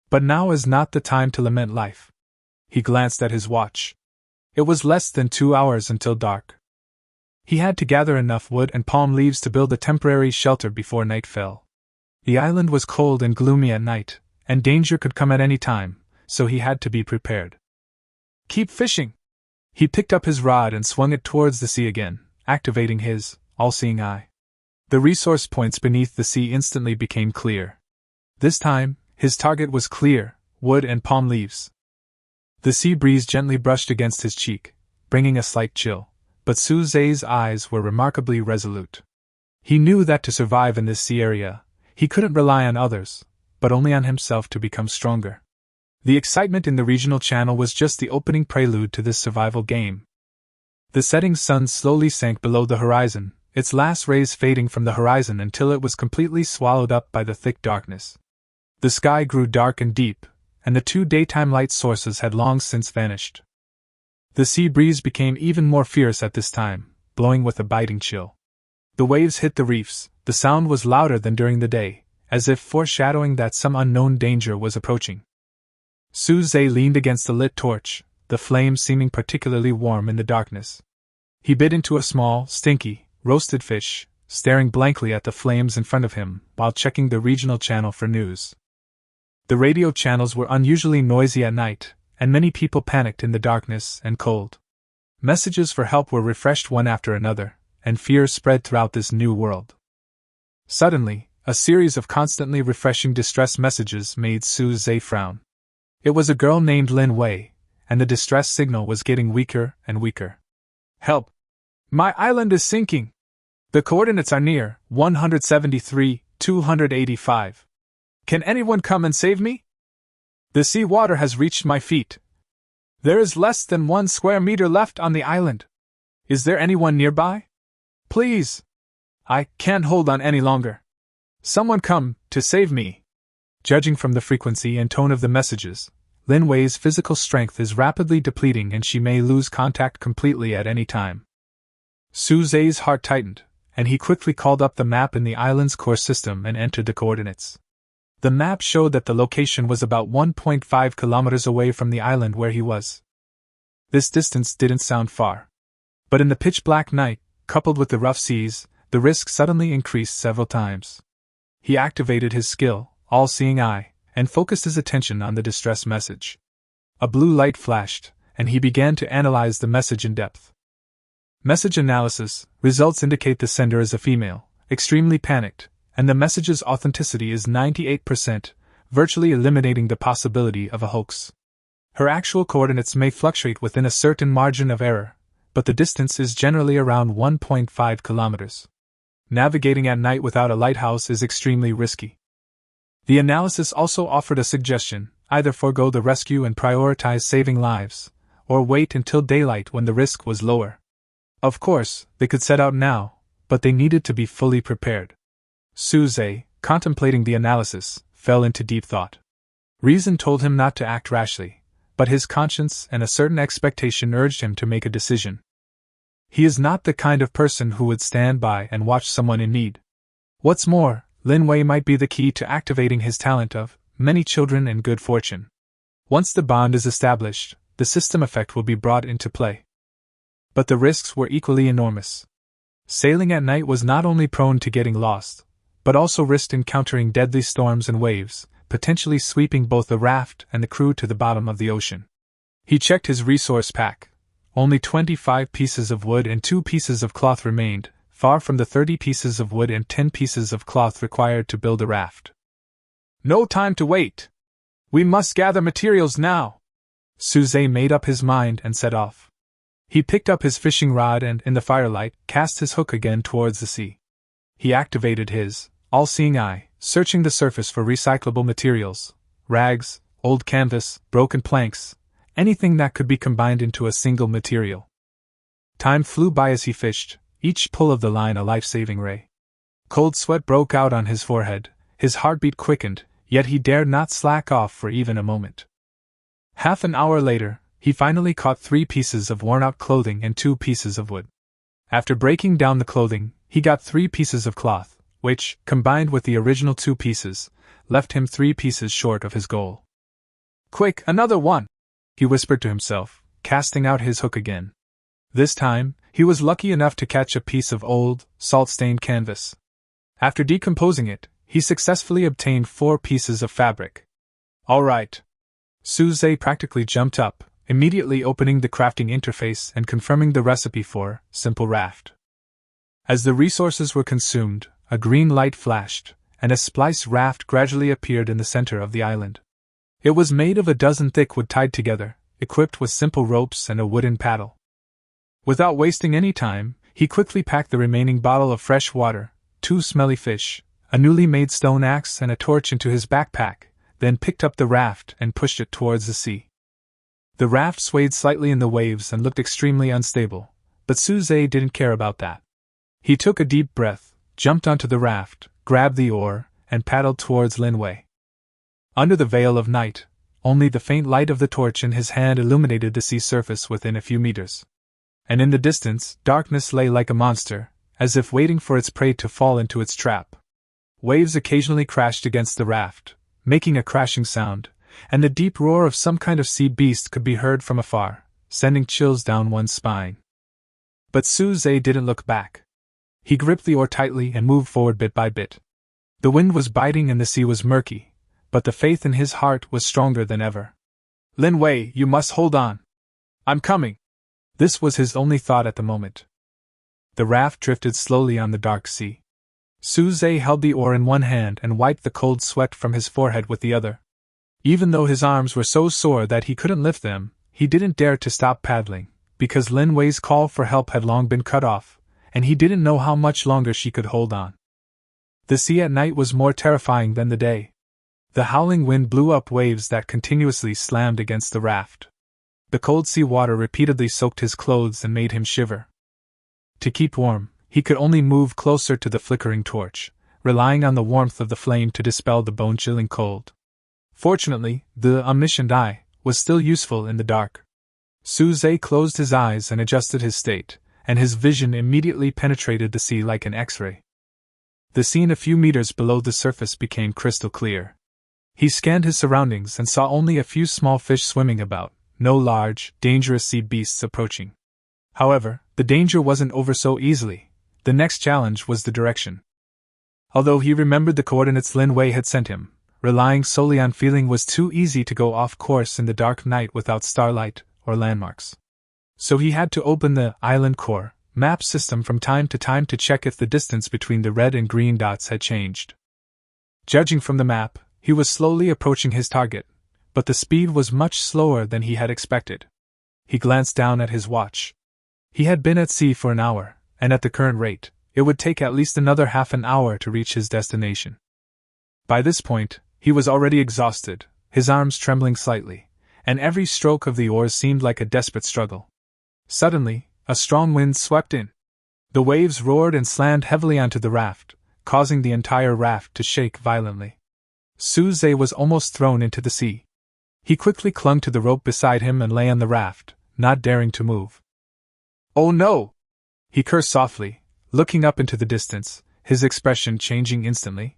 But now is not the time to lament life. He glanced at his watch. It was less than 2 hours until dark. He had to gather enough wood and palm leaves to build a temporary shelter before night fell. The island was cold and gloomy at night, and danger could come at any time, so he had to be prepared. "Keep fishing. He picked up his rod and swung it towards the sea again, activating his all-seeing eye. The resource points beneath the sea instantly became clear. This time, his target was clear, wood and palm leaves. The sea breeze gently brushed against his cheek, bringing a slight chill, but Su Zhe's eyes were remarkably resolute. He knew that to survive in this sea area, he couldn't rely on others, but only on himself to become stronger. The excitement in the regional channel was just the opening prelude to this survival game. The setting sun slowly sank below the horizon, its last rays fading from the horizon until it was completely swallowed up by the thick darkness. The sky grew dark and deep, and the two daytime light sources had long since vanished. The sea breeze became even more fierce at this time, blowing with a biting chill. The waves hit the reefs, the sound was louder than during the day, as if foreshadowing that some unknown danger was approaching. Su Zhe leaned against the lit torch, the flame seeming particularly warm in the darkness. He bit into a small, stinky, roasted fish, staring blankly at the flames in front of him while checking the regional channel for news. The radio channels were unusually noisy at night, and many people panicked in the darkness and cold. Messages for help were refreshed one after another, and fear spread throughout this new world. Suddenly, a series of constantly refreshing distress messages made Su Zhe frown. It was a girl named Lin Wei, and the distress signal was getting weaker and weaker. Help! My island is sinking! The coordinates are near 173, 285. Can anyone come and save me? The sea water has reached my feet. There is less than 1 square meter left on the island. Is there anyone nearby? Please! I can't hold on any longer. Someone come to save me. Judging from the frequency and tone of the messages, Lin Wei's physical strength is rapidly depleting and she may lose contact completely at any time. Su Zhe's heart tightened, and he quickly called up the map in the island's course system and entered the coordinates. The map showed that the location was about 1.5 kilometers away from the island where he was. This distance didn't sound far. But in the pitch-black night, coupled with the rough seas, the risk suddenly increased several times. He activated his skill, all-seeing eye, and focused his attention on the distress message. A blue light flashed, and he began to analyze the message in depth. Message analysis: results indicate the sender is a female, extremely panicked, and the message's authenticity is 98%, virtually eliminating the possibility of a hoax. Her actual coordinates may fluctuate within a certain margin of error, but the distance is generally around 1.5 kilometers. Navigating at night without a lighthouse is extremely risky. The analysis also offered a suggestion: either forego the rescue and prioritize saving lives, or wait until daylight when the risk was lower. Of course, they could set out now, but they needed to be fully prepared. Su Zhe, contemplating the analysis, fell into deep thought. Reason told him not to act rashly, but his conscience and a certain expectation urged him to make a decision. He is not the kind of person who would stand by and watch someone in need. What's more, Lin Wei might be the key to activating his talent of many children and good fortune. Once the bond is established, the system effect will be brought into play. But the risks were equally enormous. Sailing at night was not only prone to getting lost, but also risked encountering deadly storms and waves, potentially sweeping both the raft and the crew to the bottom of the ocean. He checked his resource pack. Only 25 pieces of wood and 2 pieces of cloth remained, far from the 30 pieces of wood and 10 pieces of cloth required to build a raft. No time to wait! We must gather materials now! Su Zhe made up his mind and set off. He picked up his fishing rod and, in the firelight, cast his hook again towards the sea. He activated his all-seeing eye, searching the surface for recyclable materials, rags, old canvas, broken planks, anything that could be combined into a single material. Time flew by as he fished, each pull of the line a life-saving ray. Cold sweat broke out on his forehead, his heartbeat quickened, yet he dared not slack off for even a moment. Half an hour later, he finally caught 3 pieces of worn-out clothing and 2 pieces of wood. After breaking down the clothing, he got 3 pieces of cloth, which, combined with the original 2 pieces, left him 3 pieces short of his goal. Quick, another one! He whispered to himself, casting out his hook again. This time, he was lucky enough to catch a piece of old, salt-stained canvas. After decomposing it, he successfully obtained 4 pieces of fabric. All right. Su Zhe practically jumped up, immediately opening the crafting interface and confirming the recipe for simple raft. As the resources were consumed, a green light flashed, and a spliced raft gradually appeared in the center of the island. It was made of a dozen thick wood tied together, equipped with simple ropes and a wooden paddle. Without wasting any time, he quickly packed the remaining bottle of fresh water, 2 smelly fish, a newly made stone axe and a torch into his backpack, then picked up the raft and pushed it towards the sea. The raft swayed slightly in the waves and looked extremely unstable, but Suze didn't care about that. He took a deep breath, jumped onto the raft, grabbed the oar, and paddled towards Linway. Under the veil of night, only the faint light of the torch in his hand illuminated the sea surface within a few meters. And in the distance, darkness lay like a monster, as if waiting for its prey to fall into its trap. Waves occasionally crashed against the raft, making a crashing sound, and the deep roar of some kind of sea beast could be heard from afar, sending chills down one's spine. But Suze didn't look back. He gripped the oar tightly and moved forward bit by bit. The wind was biting and the sea was murky, but the faith in his heart was stronger than ever. "Linway, you must hold on. I'm coming." This was his only thought at the moment. The raft drifted slowly on the dark sea. Suze held the oar in one hand and wiped the cold sweat from his forehead with the other. Even though his arms were so sore that he couldn't lift them, he didn't dare to stop paddling, because Linway's call for help had long been cut off, and he didn't know how much longer she could hold on. The sea at night was more terrifying than the day. The howling wind blew up waves that continuously slammed against the raft. The cold sea water repeatedly soaked his clothes and made him shiver. To keep warm, he could only move closer to the flickering torch, relying on the warmth of the flame to dispel the bone-chilling cold. Fortunately, the omniscient eye was still useful in the dark. Suze closed his eyes and adjusted his state, and his vision immediately penetrated the sea like an X-ray. The scene a few meters below the surface became crystal clear. He scanned his surroundings and saw only a few small fish swimming about, no large, dangerous sea beasts approaching. However, the danger wasn't over so easily. The next challenge was the direction. Although he remembered the coordinates Linway had sent him, relying solely on feeling was too easy to go off course in the dark night without starlight or landmarks. So he had to open the Island Core map system from time to time to check if the distance between the red and green dots had changed. Judging from the map, he was slowly approaching his target, but the speed was much slower than he had expected. He glanced down at his watch. He had been at sea for an hour, and at the current rate, it would take at least another half an hour to reach his destination. By this point, he was already exhausted, his arms trembling slightly, and every stroke of the oars seemed like a desperate struggle. Suddenly, a strong wind swept in. The waves roared and slammed heavily onto the raft, causing the entire raft to shake violently. Suze was almost thrown into the sea. He quickly clung to the rope beside him and lay on the raft, not daring to move. "Oh no!" he cursed softly, looking up into the distance, his expression changing instantly.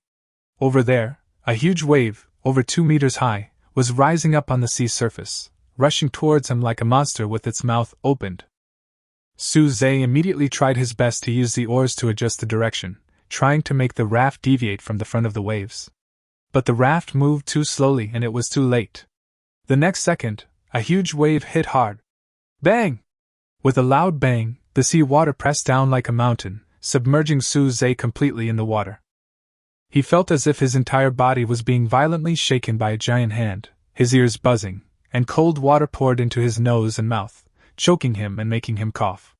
Over there, a huge wave, over 2 meters high, was rising up on the sea surface, rushing towards him like a monster with its mouth opened. Suze immediately tried his best to use the oars to adjust the direction, trying to make the raft deviate from the front of the waves. But the raft moved too slowly and it was too late. The next second, a huge wave hit hard. Bang! With a loud bang, the sea water pressed down like a mountain, submerging Suze completely in the water. He felt as if his entire body was being violently shaken by a giant hand, his ears buzzing, and cold water poured into his nose and mouth, choking him and making him cough.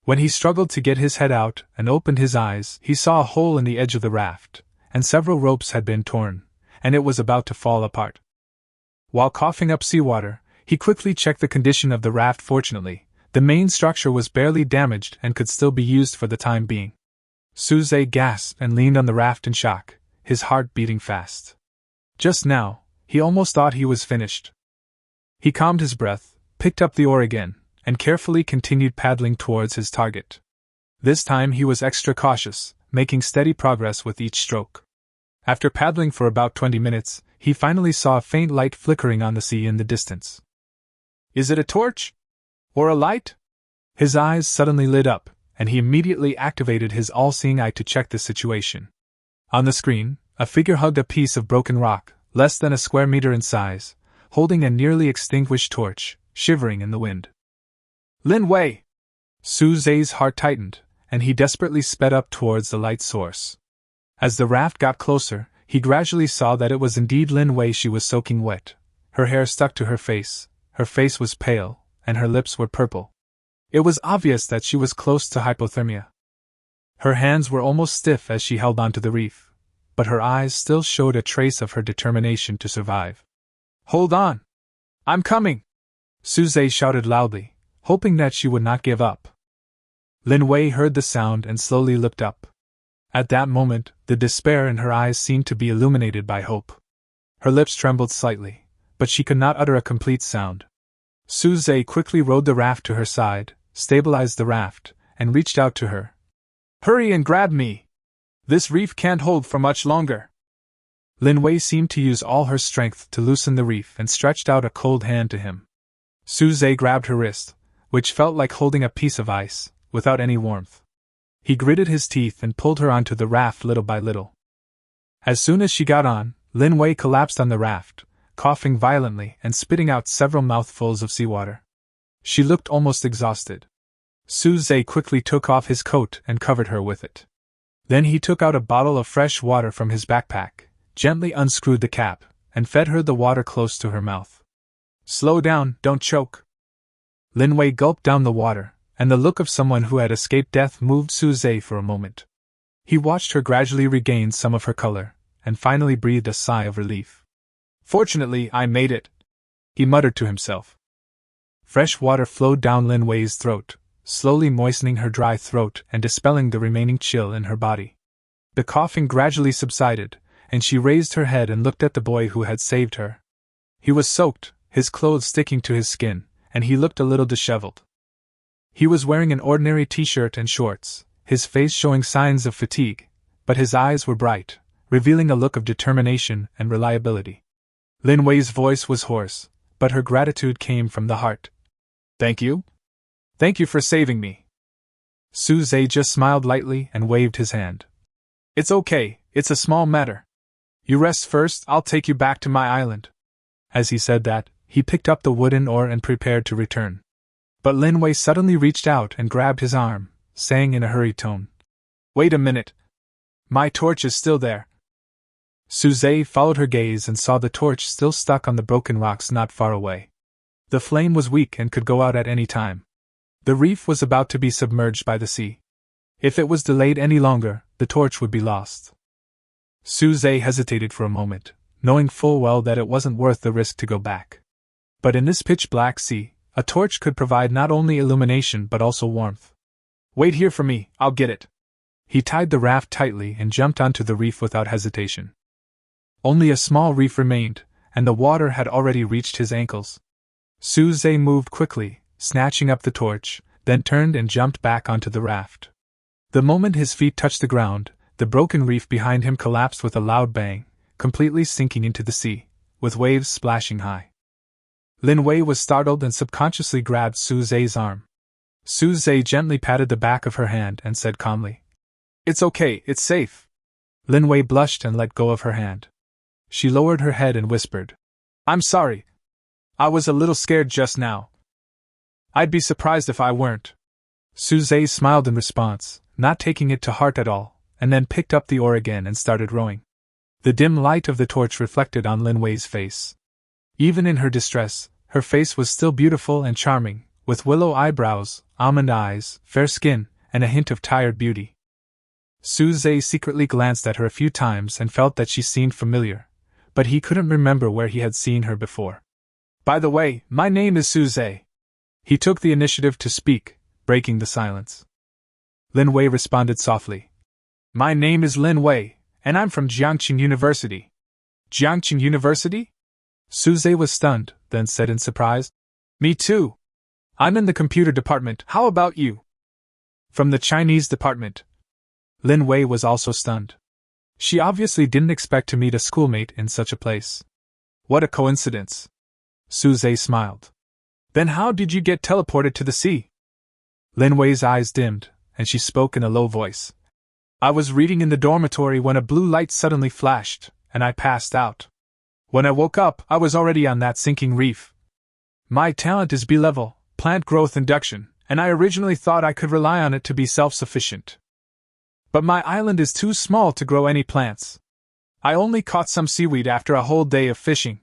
When he struggled to get his head out and opened his eyes, he saw a hole in the edge of the raft, and several ropes had been torn, and it was about to fall apart. While coughing up seawater, he quickly checked the condition of the raft. Fortunately, the main structure was barely damaged and could still be used for the time being. Suze gasped and leaned on the raft in shock, his heart beating fast. Just now, he almost thought he was finished. He calmed his breath, picked up the oar again, and carefully continued paddling towards his target. This time he was extra cautious, making steady progress with each stroke. After paddling for about 20 minutes, he finally saw a faint light flickering on the sea in the distance. "Is it a torch? Or a light?" His eyes suddenly lit up, and he immediately activated his all-seeing eye to check the situation. On the screen, a figure hugged a piece of broken rock, less than a square meter in size, holding a nearly extinguished torch, shivering in the wind. Lin Wei! Su Zhe's heart tightened, and he desperately sped up towards the light source. As the raft got closer, he gradually saw that it was indeed Lin Wei she was soaking wet. Her hair stuck to her face was pale, and her lips were purple. It was obvious that she was close to hypothermia. Her hands were almost stiff as she held onto the reef, but her eyes still showed a trace of her determination to survive. Hold on! I'm coming! Su Zhe shouted loudly, hoping that she would not give up. Lin Wei heard the sound and slowly looked up. At that moment, the despair in her eyes seemed to be illuminated by hope. Her lips trembled slightly, but she could not utter a complete sound. Su Zhe quickly rowed the raft to her side, stabilized the raft, and reached out to her. Hurry and grab me! This reef can't hold for much longer. Lin Wei seemed to use all her strength to loosen the reef and stretched out a cold hand to him. Su Zhe grabbed her wrist, which felt like holding a piece of ice, without any warmth. He gritted his teeth and pulled her onto the raft little by little. As soon as she got on, Lin Wei collapsed on the raft, coughing violently and spitting out several mouthfuls of seawater. She looked almost exhausted. Su Zhe quickly took off his coat and covered her with it. Then he took out a bottle of fresh water from his backpack, gently unscrewed the cap, and fed her the water close to her mouth. Slow down, don't choke. Lin Wei gulped down the water, and the look of someone who had escaped death moved Su Zhe for a moment. He watched her gradually regain some of her color, and finally breathed a sigh of relief. Fortunately, I made it, he muttered to himself. Fresh water flowed down Lin Wei's throat, slowly moistening her dry throat and dispelling the remaining chill in her body. The coughing gradually subsided, and she raised her head and looked at the boy who had saved her. He was soaked, his clothes sticking to his skin, and he looked a little disheveled. He was wearing an ordinary t-shirt and shorts, his face showing signs of fatigue, but his eyes were bright, revealing a look of determination and reliability. Lin Wei's voice was hoarse, but her gratitude came from the heart. Thank you? Thank you for saving me. Su Zhe just smiled lightly and waved his hand. It's okay, it's a small matter. You rest first, I'll take you back to my island. As he said that, he picked up the wooden oar and prepared to return. But Lin Wei suddenly reached out and grabbed his arm, saying in a hurried tone, Wait a minute. My torch is still there. Su Zhe followed her gaze and saw the torch still stuck on the broken rocks not far away. The flame was weak and could go out at any time. The reef was about to be submerged by the sea. If it was delayed any longer, the torch would be lost. Su Zhe hesitated for a moment, knowing full well that it wasn't worth the risk to go back. But in this pitch-black sea, a torch could provide not only illumination but also warmth. Wait here for me, I'll get it. He tied the raft tightly and jumped onto the reef without hesitation. Only a small reef remained, and the water had already reached his ankles. Su Zhe moved quickly, snatching up the torch, then turned and jumped back onto the raft. The moment his feet touched the ground, the broken reef behind him collapsed with a loud bang, completely sinking into the sea, with waves splashing high. Lin Wei was startled and subconsciously grabbed Su Zhe's arm. Su Zhe gently patted the back of her hand and said calmly, It's okay, it's safe. Lin Wei blushed and let go of her hand. She lowered her head and whispered, I'm sorry. I was a little scared just now. I'd be surprised if I weren't. Su Zhe smiled in response, not taking it to heart at all, and then picked up the oar again and started rowing. The dim light of the torch reflected on Lin Wei's face. Even in her distress, her face was still beautiful and charming, with willow eyebrows, almond eyes, fair skin, and a hint of tired beauty. Su Zhe secretly glanced at her a few times and felt that she seemed familiar, but he couldn't remember where he had seen her before. By the way, my name is Su Zhe. He took the initiative to speak, breaking the silence. Lin Wei responded softly. My name is Lin Wei, and I'm from Jiangqing University. Jiangqing University? Su Zhe was stunned, then said in surprise, Me too. I'm in the computer department, how about you? From the Chinese department. Lin Wei was also stunned. She obviously didn't expect to meet a schoolmate in such a place. What a coincidence. Su Zhe smiled. Then how did you get teleported to the sea? Lin Wei's eyes dimmed, and she spoke in a low voice. I was reading in the dormitory when a blue light suddenly flashed, and I passed out. When I woke up, I was already on that sinking reef. My talent is B-level, plant growth induction, and I originally thought I could rely on it to be self-sufficient. But my island is too small to grow any plants. I only caught some seaweed after a whole day of fishing.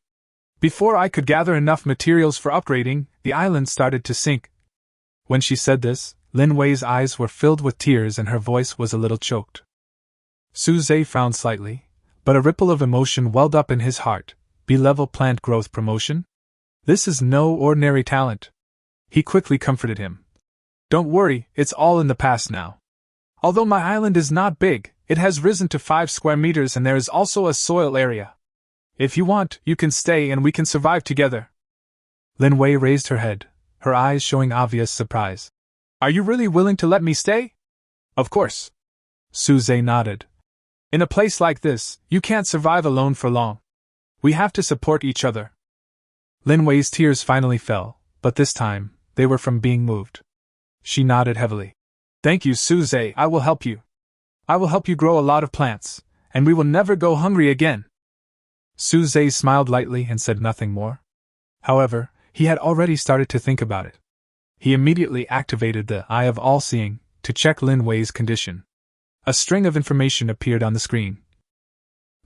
Before I could gather enough materials for upgrading, the island started to sink. When she said this, Lin Wei's eyes were filled with tears and her voice was a little choked. Su-zhe frowned slightly, but a ripple of emotion welled up in his heart. B-level plant growth promotion? This is no ordinary talent. He quickly comforted him. Don't worry, it's all in the past now. Although my island is not big, it has risen to 5 square meters and there is also a soil area. If you want, you can stay and we can survive together. Lin Wei raised her head, her eyes showing obvious surprise. Are you really willing to let me stay? Of course. Su-zhe nodded. In a place like this, you can't survive alone for long. We have to support each other. Lin Wei's tears finally fell, but this time, they were from being moved. She nodded heavily. Thank you, Su-zhe, I will help you. I will help you grow a lot of plants, and we will never go hungry again. Su-zhe smiled lightly and said nothing more. However, he had already started to think about it. He immediately activated the Eye of All-Seeing to check Lin Wei's condition. A string of information appeared on the screen.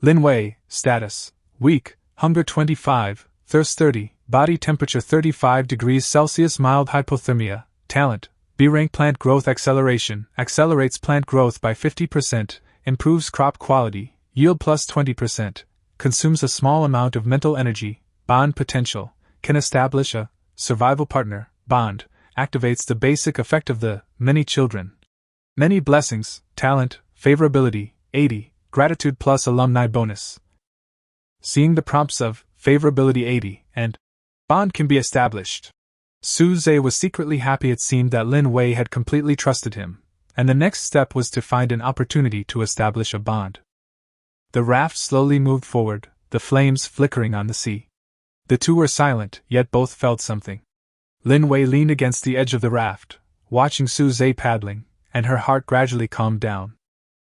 Lin Wei, status, weak, hunger 25, thirst 30, body temperature 35 degrees Celsius, mild hypothermia, talent, B-rank plant growth acceleration, accelerates plant growth by 50%, improves crop quality, yield plus 20%, consumes a small amount of mental energy, bond potential, can establish a survival partner, bond, activates the basic effect of the many children. Many blessings, talent, favorability, 80, gratitude plus alumni bonus. Seeing the prompts of favorability 80 and bond can be established. Su-zhe was secretly happy. It seemed that Lin Wei had completely trusted him, and the next step was to find an opportunity to establish a bond. The raft slowly moved forward, the flames flickering on the sea. The two were silent, yet both felt something. Lin Wei leaned against the edge of the raft, watching Su-zhe paddling, and her heart gradually calmed down.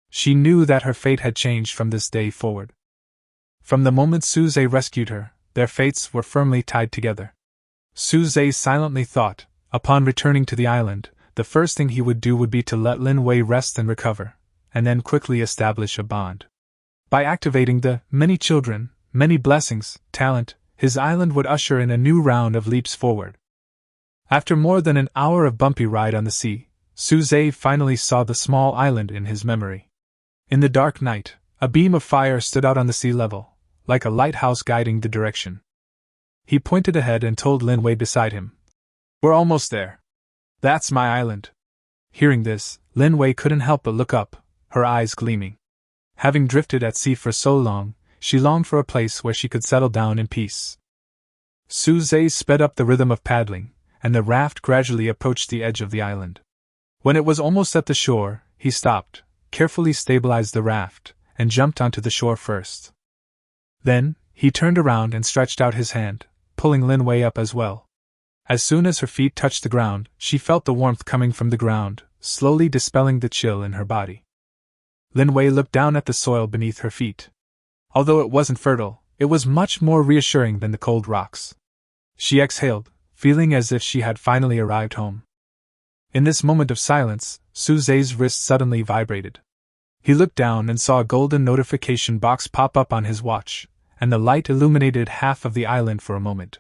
She knew that her fate had changed from this day forward. From the moment Su-zhe rescued her, their fates were firmly tied together. Su-zhe silently thought, upon returning to the island, the first thing he would do would be to let Lin Wei rest and recover, and then quickly establish a bond. By activating the many children, many blessings, talent, his island would usher in a new round of leaps forward. After more than an hour of bumpy ride on the sea, Su-zhe finally saw the small island in his memory. In the dark night, a beam of fire stood out on the sea level, like a lighthouse guiding the direction. He pointed ahead and told Lin Wei beside him. We're almost there. That's my island. Hearing this, Lin Wei couldn't help but look up, her eyes gleaming. Having drifted at sea for so long, she longed for a place where she could settle down in peace. Su-zhe sped up the rhythm of paddling, and the raft gradually approached the edge of the island. When it was almost at the shore, he stopped, carefully stabilized the raft, and jumped onto the shore first. Then, he turned around and stretched out his hand, pulling Lin Wei up as well. As soon as her feet touched the ground, she felt the warmth coming from the ground, slowly dispelling the chill in her body. Lin Wei looked down at the soil beneath her feet. Although it wasn't fertile, it was much more reassuring than the cold rocks. She exhaled, feeling as if she had finally arrived home. In this moment of silence, Su-zhe's wrist suddenly vibrated. He looked down and saw a golden notification box pop up on his watch, and the light illuminated half of the island for a moment.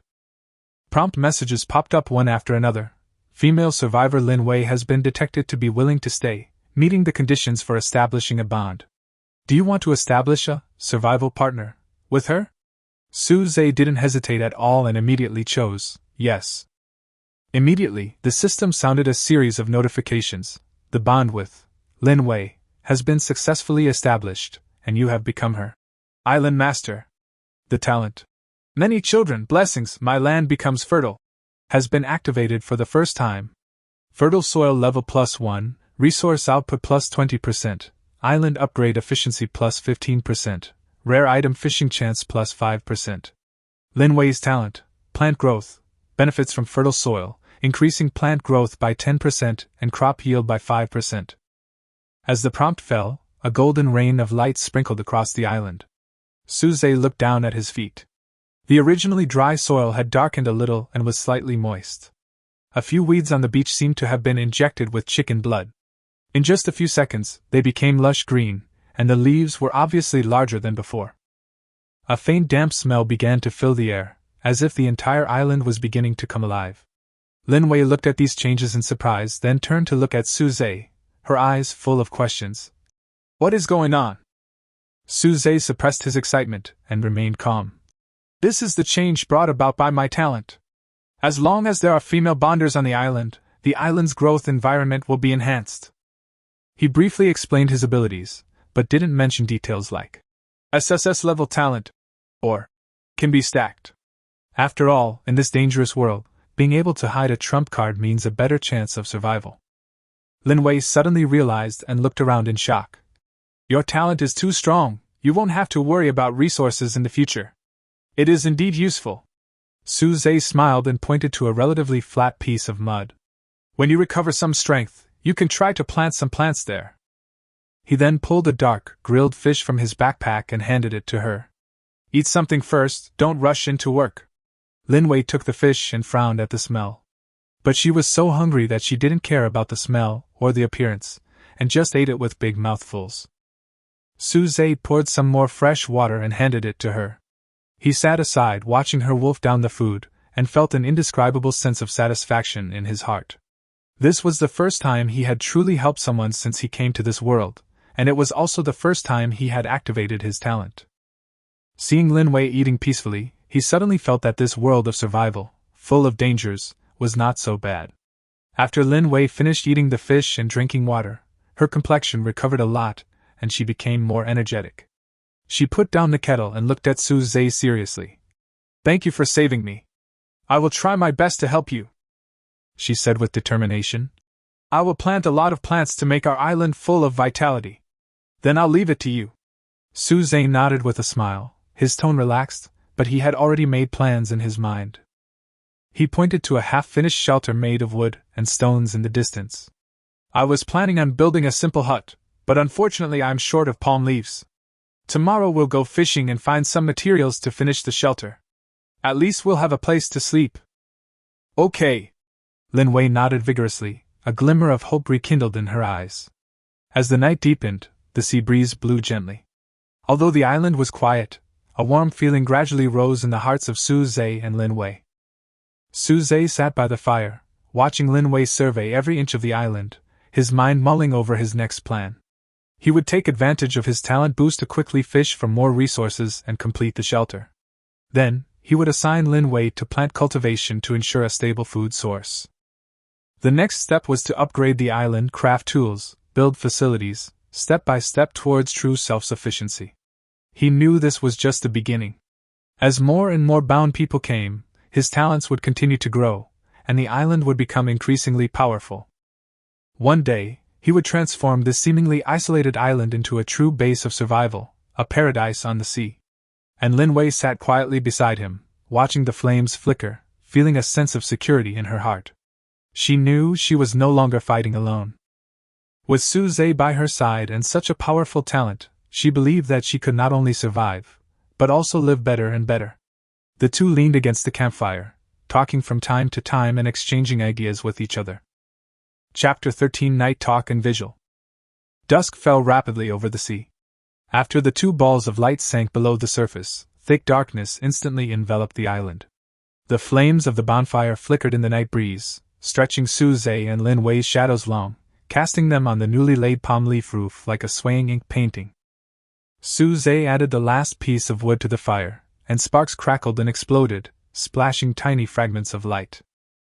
Prompt messages popped up one after another. Female survivor Lin Wei has been detected to be willing to stay, meeting the conditions for establishing a bond. Do you want to establish a survival partner with her? Su-zhe didn't hesitate at all and immediately chose yes. Immediately, the system sounded a series of notifications. The bond with Lin Wei has been successfully established, and you have become her island master. The talent, many children, blessings, my land becomes fertile, has been activated for the first time. Fertile soil level +1, resource output +20%, island upgrade efficiency +15%, rare item fishing chance +5%. Lin Wei's talent, plant growth, benefits from fertile soil, increasing plant growth by 10% and crop yield by 5%. As the prompt fell, a golden rain of light sprinkled across the island. Su-zhe looked down at his feet. The originally dry soil had darkened a little and was slightly moist. A few weeds on the beach seemed to have been injected with chicken blood. In just a few seconds, they became lush green, and the leaves were obviously larger than before. A faint damp smell began to fill the air, as if the entire island was beginning to come alive. Lin Wei looked at these changes in surprise, then turned to look at Su Zhe, her eyes full of questions. What is going on? Su Zhe suppressed his excitement and remained calm. This is the change brought about by my talent. As long as there are female bonders on the island's growth environment will be enhanced. He briefly explained his abilities, but didn't mention details like SSS level talent, or can be stacked. After all, in this dangerous world, being able to hide a trump card means a better chance of survival. Lin Wei suddenly realized and looked around in shock. Your talent is too strong, you won't have to worry about resources in the future. It is indeed useful. Su Zhe smiled and pointed to a relatively flat piece of mud. When you recover some strength, you can try to plant some plants there. He then pulled a dark, grilled fish from his backpack and handed it to her. Eat something first, don't rush into work. Lin Wei took the fish and frowned at the smell. But she was so hungry that she didn't care about the smell or the appearance, and just ate it with big mouthfuls. Su Zhe poured some more fresh water and handed it to her. He sat aside watching her wolf down the food, and felt an indescribable sense of satisfaction in his heart. This was the first time he had truly helped someone since he came to this world, and it was also the first time he had activated his talent. Seeing Lin Wei eating peacefully, he suddenly felt that this world of survival, full of dangers, was not so bad. After Lin Wei finished eating the fish and drinking water, her complexion recovered a lot, and she became more energetic. She put down the kettle and looked at Su Zhe seriously. Thank you for saving me. I will try my best to help you, she said with determination. I will plant a lot of plants to make our island full of vitality. Then I'll leave it to you. Su Zhe nodded with a smile, his tone relaxed, but he had already made plans in his mind. He pointed to a half-finished shelter made of wood and stones in the distance. I was planning on building a simple hut, but unfortunately I'm short of palm leaves. Tomorrow we'll go fishing and find some materials to finish the shelter. At least we'll have a place to sleep. Okay. Lin Wei nodded vigorously, a glimmer of hope rekindled in her eyes. As the night deepened, the sea breeze blew gently. Although the island was quiet, a warm feeling gradually rose in the hearts of Su Zhe and Lin Wei. Su Zhe sat by the fire, watching Lin Wei survey every inch of the island, his mind mulling over his next plan. He would take advantage of his talent boost to quickly fish for more resources and complete the shelter. Then, he would assign Lin Wei to plant cultivation to ensure a stable food source. The next step was to upgrade the island, craft tools, build facilities, step by step towards true self-sufficiency. He knew this was just the beginning. As more and more bound people came, his talents would continue to grow, and the island would become increasingly powerful. One day, he would transform this seemingly isolated island into a true base of survival, a paradise on the sea. And Lin Wei sat quietly beside him, watching the flames flicker, feeling a sense of security in her heart. She knew she was no longer fighting alone. With Su Zhe by her side and such a powerful talent, she believed that she could not only survive, but also live better and better. The two leaned against the campfire, talking from time to time and exchanging ideas with each other. Chapter 13 Night Talk and Vigil. Dusk fell rapidly over the sea. After the two balls of light sank below the surface, thick darkness instantly enveloped the island. The flames of the bonfire flickered in the night breeze, stretching Su Zhe and Lin Wei's shadows long, casting them on the newly laid palm leaf roof like a swaying ink painting. Su Zhe added the last piece of wood to the fire, and sparks crackled and exploded, splashing tiny fragments of light.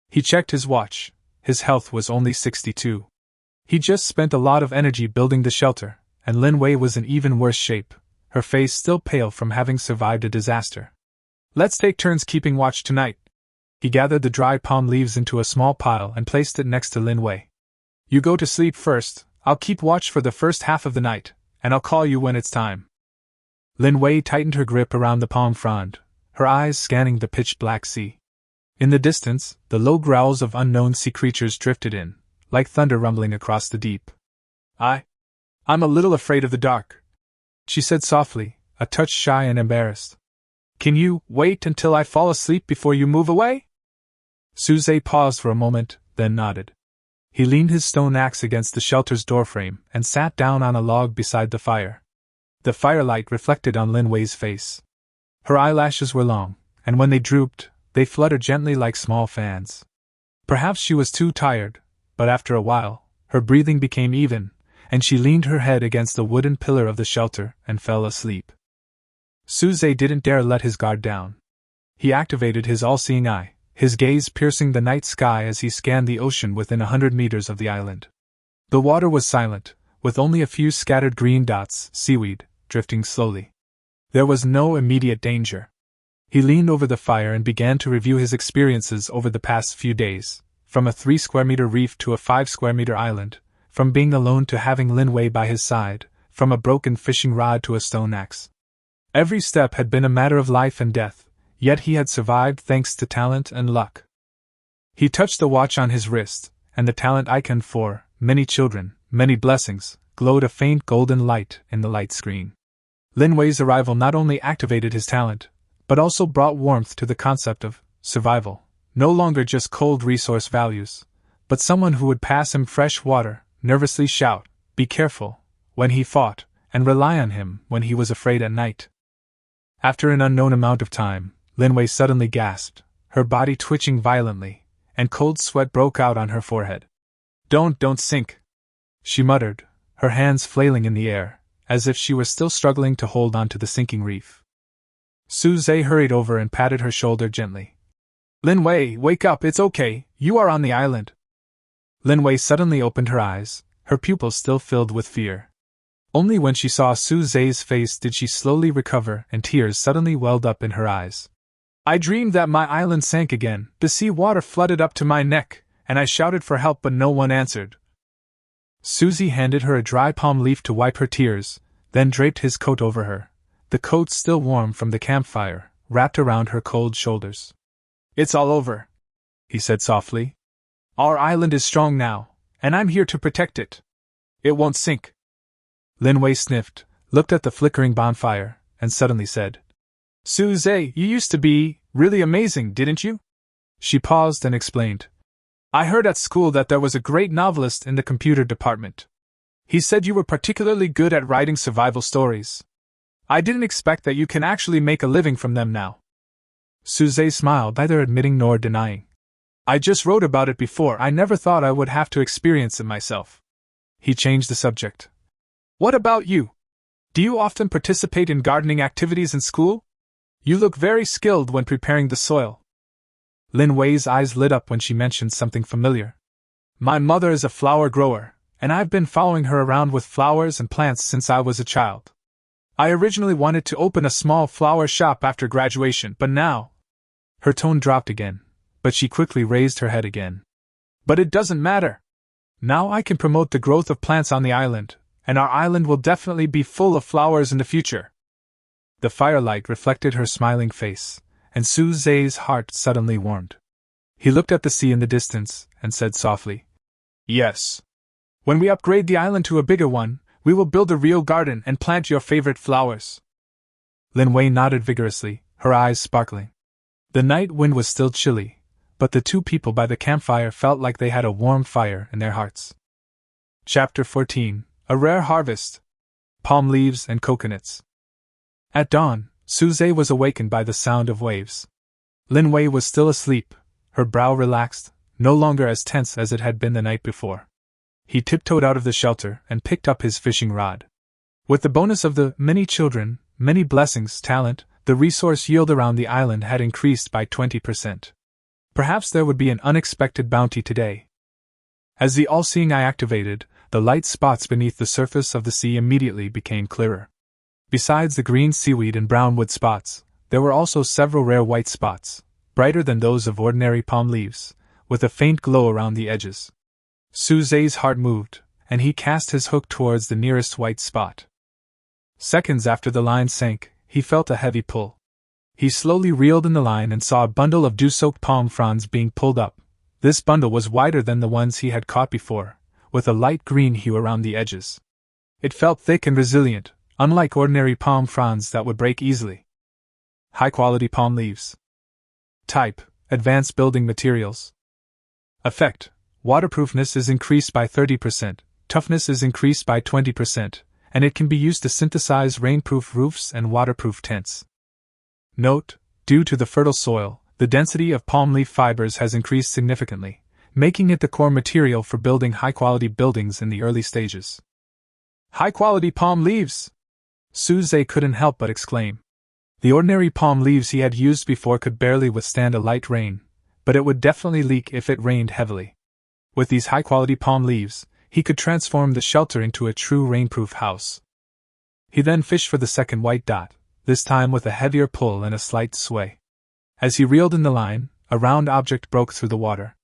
He checked his watch. His health was only 62. He just spent a lot of energy building the shelter, and Lin Wei was in even worse shape, her face still pale from having survived a disaster. Let's take turns keeping watch tonight. He gathered the dry palm leaves into a small pile and placed it next to Lin Wei. You go to sleep first, I'll keep watch for the first half of the night, and I'll call you when it's time. Lin Wei tightened her grip around the palm frond, her eyes scanning the pitch-black sea. In the distance, the low growls of unknown sea creatures drifted in, like thunder rumbling across the deep. I'm a little afraid of the dark, she said softly, a touch shy and embarrassed. Can you wait until I fall asleep before you move away? Suze paused for a moment, then nodded. He leaned his stone axe against the shelter's doorframe and sat down on a log beside the fire. The firelight reflected on Lin Wei's face. Her eyelashes were long, and when they drooped, they fluttered gently like small fans. Perhaps she was too tired, but after a while, her breathing became even, and she leaned her head against the wooden pillar of the shelter and fell asleep. Suze didn't dare let his guard down. He activated his all-seeing eye, his gaze piercing the night sky as he scanned the ocean within 100 meters of the island. The water was silent, with only a few scattered green dots, seaweed, drifting slowly. There was no immediate danger. He leaned over the fire and began to review his experiences over the past few days, from a 3-square-meter reef to a 5-square-meter island, from being alone to having Lin Wei by his side, from a broken fishing rod to a stone axe. Every step had been a matter of life and death, yet he had survived thanks to talent and luck. He touched the watch on his wrist, and the talent icon for many children, many blessings, glowed a faint golden light in the light screen. Lin Wei's arrival not only activated his talent, but also brought warmth to the concept of survival, no longer just cold resource values, but someone who would pass him fresh water, nervously shout, "Be careful," when he fought, and rely on him when he was afraid at night. After an unknown amount of time, Lin Wei suddenly gasped, her body twitching violently, and cold sweat broke out on her forehead. Don't sink," she muttered, her hands flailing in the air, as if she were still struggling to hold on to the sinking reef. Suze hurried over and patted her shoulder gently. "Lin Wei, wake up, it's okay, you are on the island." Lin Wei suddenly opened her eyes, her pupils still filled with fear. Only when she saw Suze's face did she slowly recover, and tears suddenly welled up in her eyes. "I dreamed that my island sank again, the sea water flooded up to my neck, and I shouted for help but no one answered." Suzy handed her a dry palm leaf to wipe her tears, then draped his coat over her, the coat still warm from the campfire, wrapped around her cold shoulders. "It's all over," he said softly. "Our island is strong now, and I'm here to protect it. It won't sink." Lin Wei sniffed, looked at the flickering bonfire, and suddenly said, "Suze, you used to be really amazing, didn't you?" She paused and explained. "I heard at school that there was a great novelist in the computer department. He said you were particularly good at writing survival stories. I didn't expect that you can actually make a living from them now." Suze smiled, neither admitting nor denying. "I just wrote about it before, I never thought I would have to experience it myself." He changed the subject. "What about you? Do you often participate in gardening activities in school? You look very skilled when preparing the soil." Lin Wei's eyes lit up when she mentioned something familiar. "My mother is a flower grower, and I've been following her around with flowers and plants since I was a child. I originally wanted to open a small flower shop after graduation, but now—" Her tone dropped again, but she quickly raised her head again. "But it doesn't matter. Now I can promote the growth of plants on the island, and our island will definitely be full of flowers in the future." The firelight reflected her smiling face, and Suze's heart suddenly warmed. He looked at the sea in the distance, and said softly, "Yes. When we upgrade the island to a bigger one, we will build a real garden and plant your favorite flowers." Lin Wei nodded vigorously, her eyes sparkling. The night wind was still chilly, but the two people by the campfire felt like they had a warm fire in their hearts. Chapter 14. A Rare Harvest. Palm Leaves and Coconuts. At dawn, Suze was awakened by the sound of waves. Lin Wei was still asleep, her brow relaxed, no longer as tense as it had been the night before. He tiptoed out of the shelter and picked up his fishing rod. With the bonus of the many children, many blessings talent, the resource yield around the island had increased by 20%. Perhaps there would be an unexpected bounty today. As the all-seeing eye activated, the light spots beneath the surface of the sea immediately became clearer. Besides the green seaweed and brown wood spots, there were also several rare white spots, brighter than those of ordinary palm leaves, with a faint glow around the edges. Suze's heart moved, and he cast his hook towards the nearest white spot. Seconds after the line sank, he felt a heavy pull. He slowly reeled in the line and saw a bundle of dew-soaked palm fronds being pulled up. This bundle was wider than the ones he had caught before, with a light green hue around the edges. It felt thick and resilient, unlike ordinary palm fronds that would break easily. high-quality palm leaves. Type: advanced building materials. Effect: waterproofness is increased by 30%, toughness is increased by 20%, and it can be used to synthesize rainproof roofs and waterproof tents. Note: due to the fertile soil, the density of palm leaf fibers has increased significantly, making it the core material for building high-quality buildings in the early stages. High-quality palm leaves! Suze couldn't help but exclaim. The ordinary palm leaves he had used before could barely withstand a light rain, but it would definitely leak if it rained heavily. With these high-quality palm leaves, he could transform the shelter into a true rainproof house. He then fished for the second white dot, this time with a heavier pull and a slight sway. As he reeled in the line, a round object broke through the water.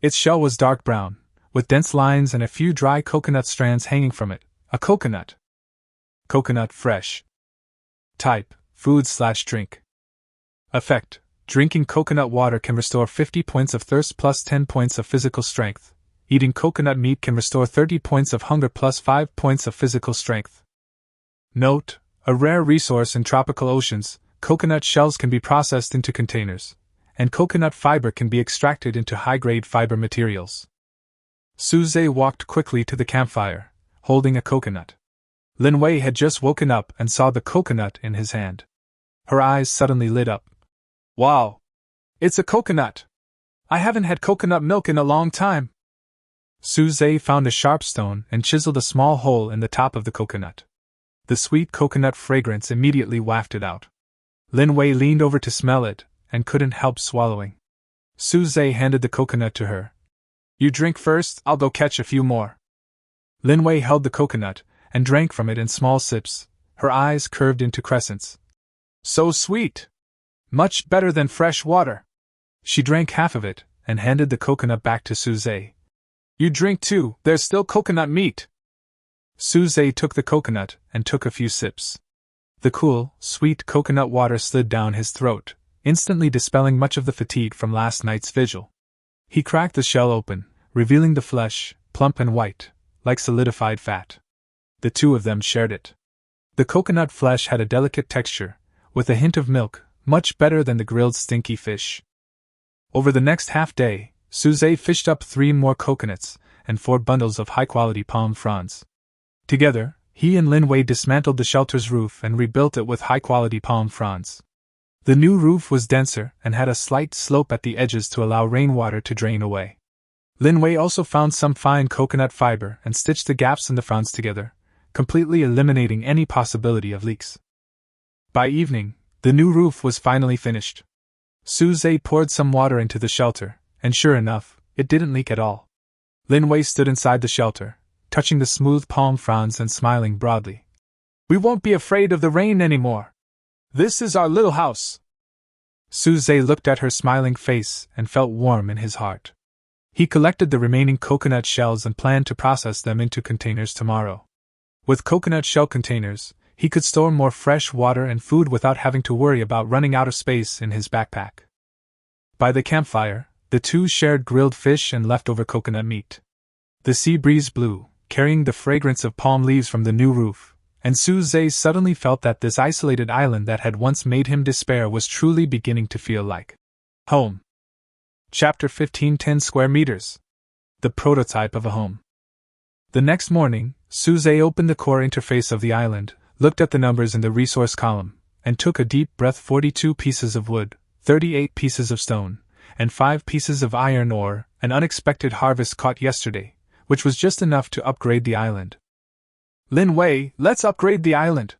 Its shell was dark brown, with dense lines and a few dry coconut strands hanging from it. A coconut. Coconut fresh. Type: food/drink. Effect: drinking coconut water can restore 50 points of thirst plus 10 points of physical strength. Eating coconut meat can restore 30 points of hunger plus 5 points of physical strength. Note: a rare resource in tropical oceans, coconut shells can be processed into containers, and coconut fiber can be extracted into high-grade fiber materials. Suze walked quickly to the campfire, holding a coconut. Lin Wei had just woken up and saw the coconut in his hand. Her eyes suddenly lit up. Wow! It's a coconut! I haven't had coconut milk in a long time! Suze found a sharp stone and chiseled a small hole in the top of the coconut. The sweet coconut fragrance immediately wafted out. Lin Wei leaned over to smell it, and couldn't help swallowing. Suze handed the coconut to her. You drink first, I'll go catch a few more. Lin Wei held the coconut, and drank from it in small sips, her eyes curved into crescents. So sweet! Much better than fresh water! She drank half of it, and handed the coconut back to Suze. You drink too, there's still coconut meat! Suze took the coconut, and took a few sips. The cool, sweet coconut water slid down his throat, instantly dispelling much of the fatigue from last night's vigil. He cracked the shell open, revealing the flesh, plump and white, like solidified fat. The two of them shared it. The coconut flesh had a delicate texture, with a hint of milk, much better than the grilled stinky fish. Over the next half-day, Suze fished up 3 more coconuts, and 4 bundles of high-quality palm fronds. Together, he and Lin Wei dismantled the shelter's roof and rebuilt it with high-quality palm fronds. The new roof was denser and had a slight slope at the edges to allow rainwater to drain away. Lin Wei also found some fine coconut fiber and stitched the gaps in the fronds together, completely eliminating any possibility of leaks. By evening, the new roof was finally finished. Suze poured some water into the shelter, and sure enough, it didn't leak at all. Lin Wei stood inside the shelter, touching the smooth palm fronds and smiling broadly. We won't be afraid of the rain anymore. This is our little house. Suze looked at her smiling face and felt warm in his heart. He collected the remaining coconut shells and planned to process them into containers tomorrow. With coconut shell containers, he could store more fresh water and food without having to worry about running out of space in his backpack. By the campfire, the two shared grilled fish and leftover coconut meat. The sea breeze blew, carrying the fragrance of palm leaves from the new roof, and Suze suddenly felt that this isolated island that had once made him despair was truly beginning to feel like home. Chapter 15, 10 square meters. The prototype of a home. The next morning, Suze opened the core interface of the island, looked at the numbers in the resource column, and took a deep breath. 42 pieces of wood, 38 pieces of stone, and 5 pieces of iron ore, an unexpected harvest caught yesterday, which was just enough to upgrade the island. Lin Wei, let's upgrade the island!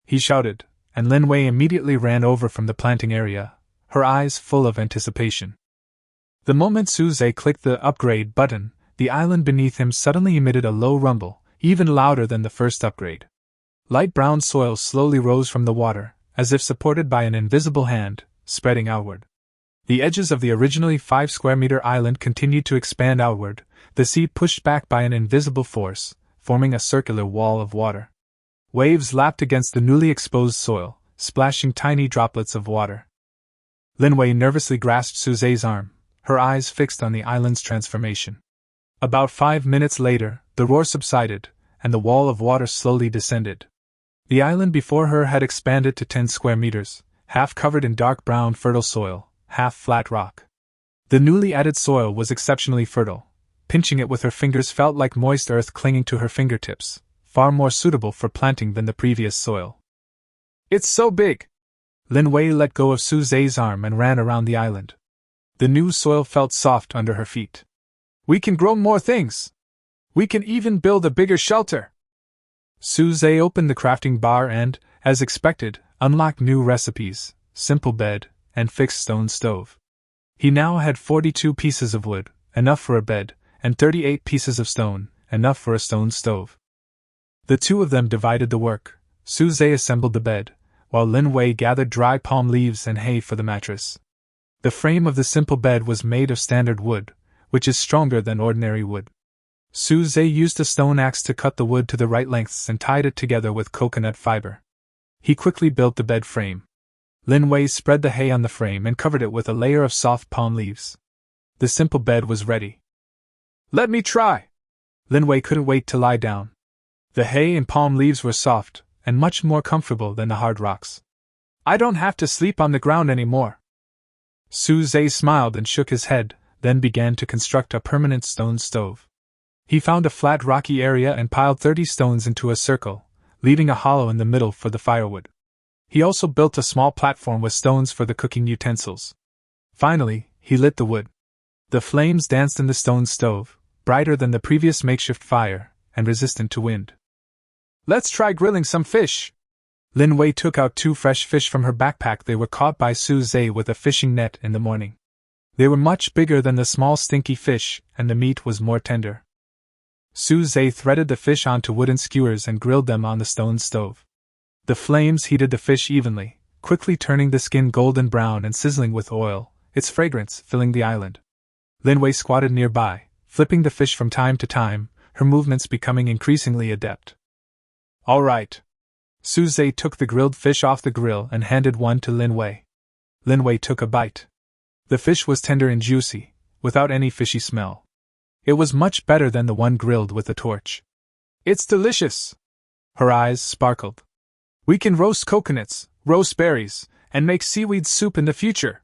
He shouted, and Lin Wei immediately ran over from the planting area, her eyes full of anticipation. The moment Suze clicked the upgrade button, the island beneath him suddenly emitted a low rumble, even louder than the first upgrade. Light brown soil slowly rose from the water, as if supported by an invisible hand, spreading outward. The edges of the originally 5 square meter island continued to expand outward, the sea pushed back by an invisible force, forming a circular wall of water. Waves lapped against the newly exposed soil, splashing tiny droplets of water. Lin Wei nervously grasped Suze's arm, her eyes fixed on the island's transformation. About 5 minutes later, the roar subsided, and the wall of water slowly descended. The island before her had expanded to 10 square meters, half covered in dark brown fertile soil, half flat rock. The newly added soil was exceptionally fertile. Pinching it with her fingers felt like moist earth clinging to her fingertips, far more suitable for planting than the previous soil. It's so big! Lin Wei let go of Su Zhe's arm and ran around the island. The new soil felt soft under her feet. We can grow more things! We can even build a bigger shelter! Su Zhe opened the crafting bar and, as expected, unlocked new recipes, simple bed, and fixed stone stove. He now had 42 pieces of wood, enough for a bed, and 38 pieces of stone, enough for a stone stove. The two of them divided the work. Su Zhe assembled the bed, while Lin Wei gathered dry palm leaves and hay for the mattress. The frame of the simple bed was made of standard wood, which is stronger than ordinary wood. Su Zhe used a stone axe to cut the wood to the right lengths and tied it together with coconut fiber. He quickly built the bed frame. Lin Wei spread the hay on the frame and covered it with a layer of soft palm leaves. The simple bed was ready. Let me try! Lin Wei couldn't wait to lie down. The hay and palm leaves were soft, and much more comfortable than the hard rocks. I don't have to sleep on the ground anymore. Su Zhe smiled and shook his head, then began to construct a permanent stone stove. He found a flat rocky area and piled 30 stones into a circle, leaving a hollow in the middle for the firewood. He also built a small platform with stones for the cooking utensils. Finally, he lit the wood. The flames danced in the stone stove, brighter than the previous makeshift fire, and resistant to wind. Let's try grilling some fish! Lin Wei took out 2 fresh fish from her backpack. They were caught by Su Zhe with a fishing net in the morning. They were much bigger than the small stinky fish, and the meat was more tender. Su Zhe threaded the fish onto wooden skewers and grilled them on the stone stove. The flames heated the fish evenly, quickly turning the skin golden brown and sizzling with oil, its fragrance filling the island. Lin Wei squatted nearby, flipping the fish from time to time, her movements becoming increasingly adept. All right. Su Zhe took the grilled fish off the grill and handed one to Lin Wei. Lin Wei took a bite. The fish was tender and juicy, without any fishy smell. It was much better than the one grilled with a torch. It's delicious! Her eyes sparkled. We can roast coconuts, roast berries, and make seaweed soup in the future.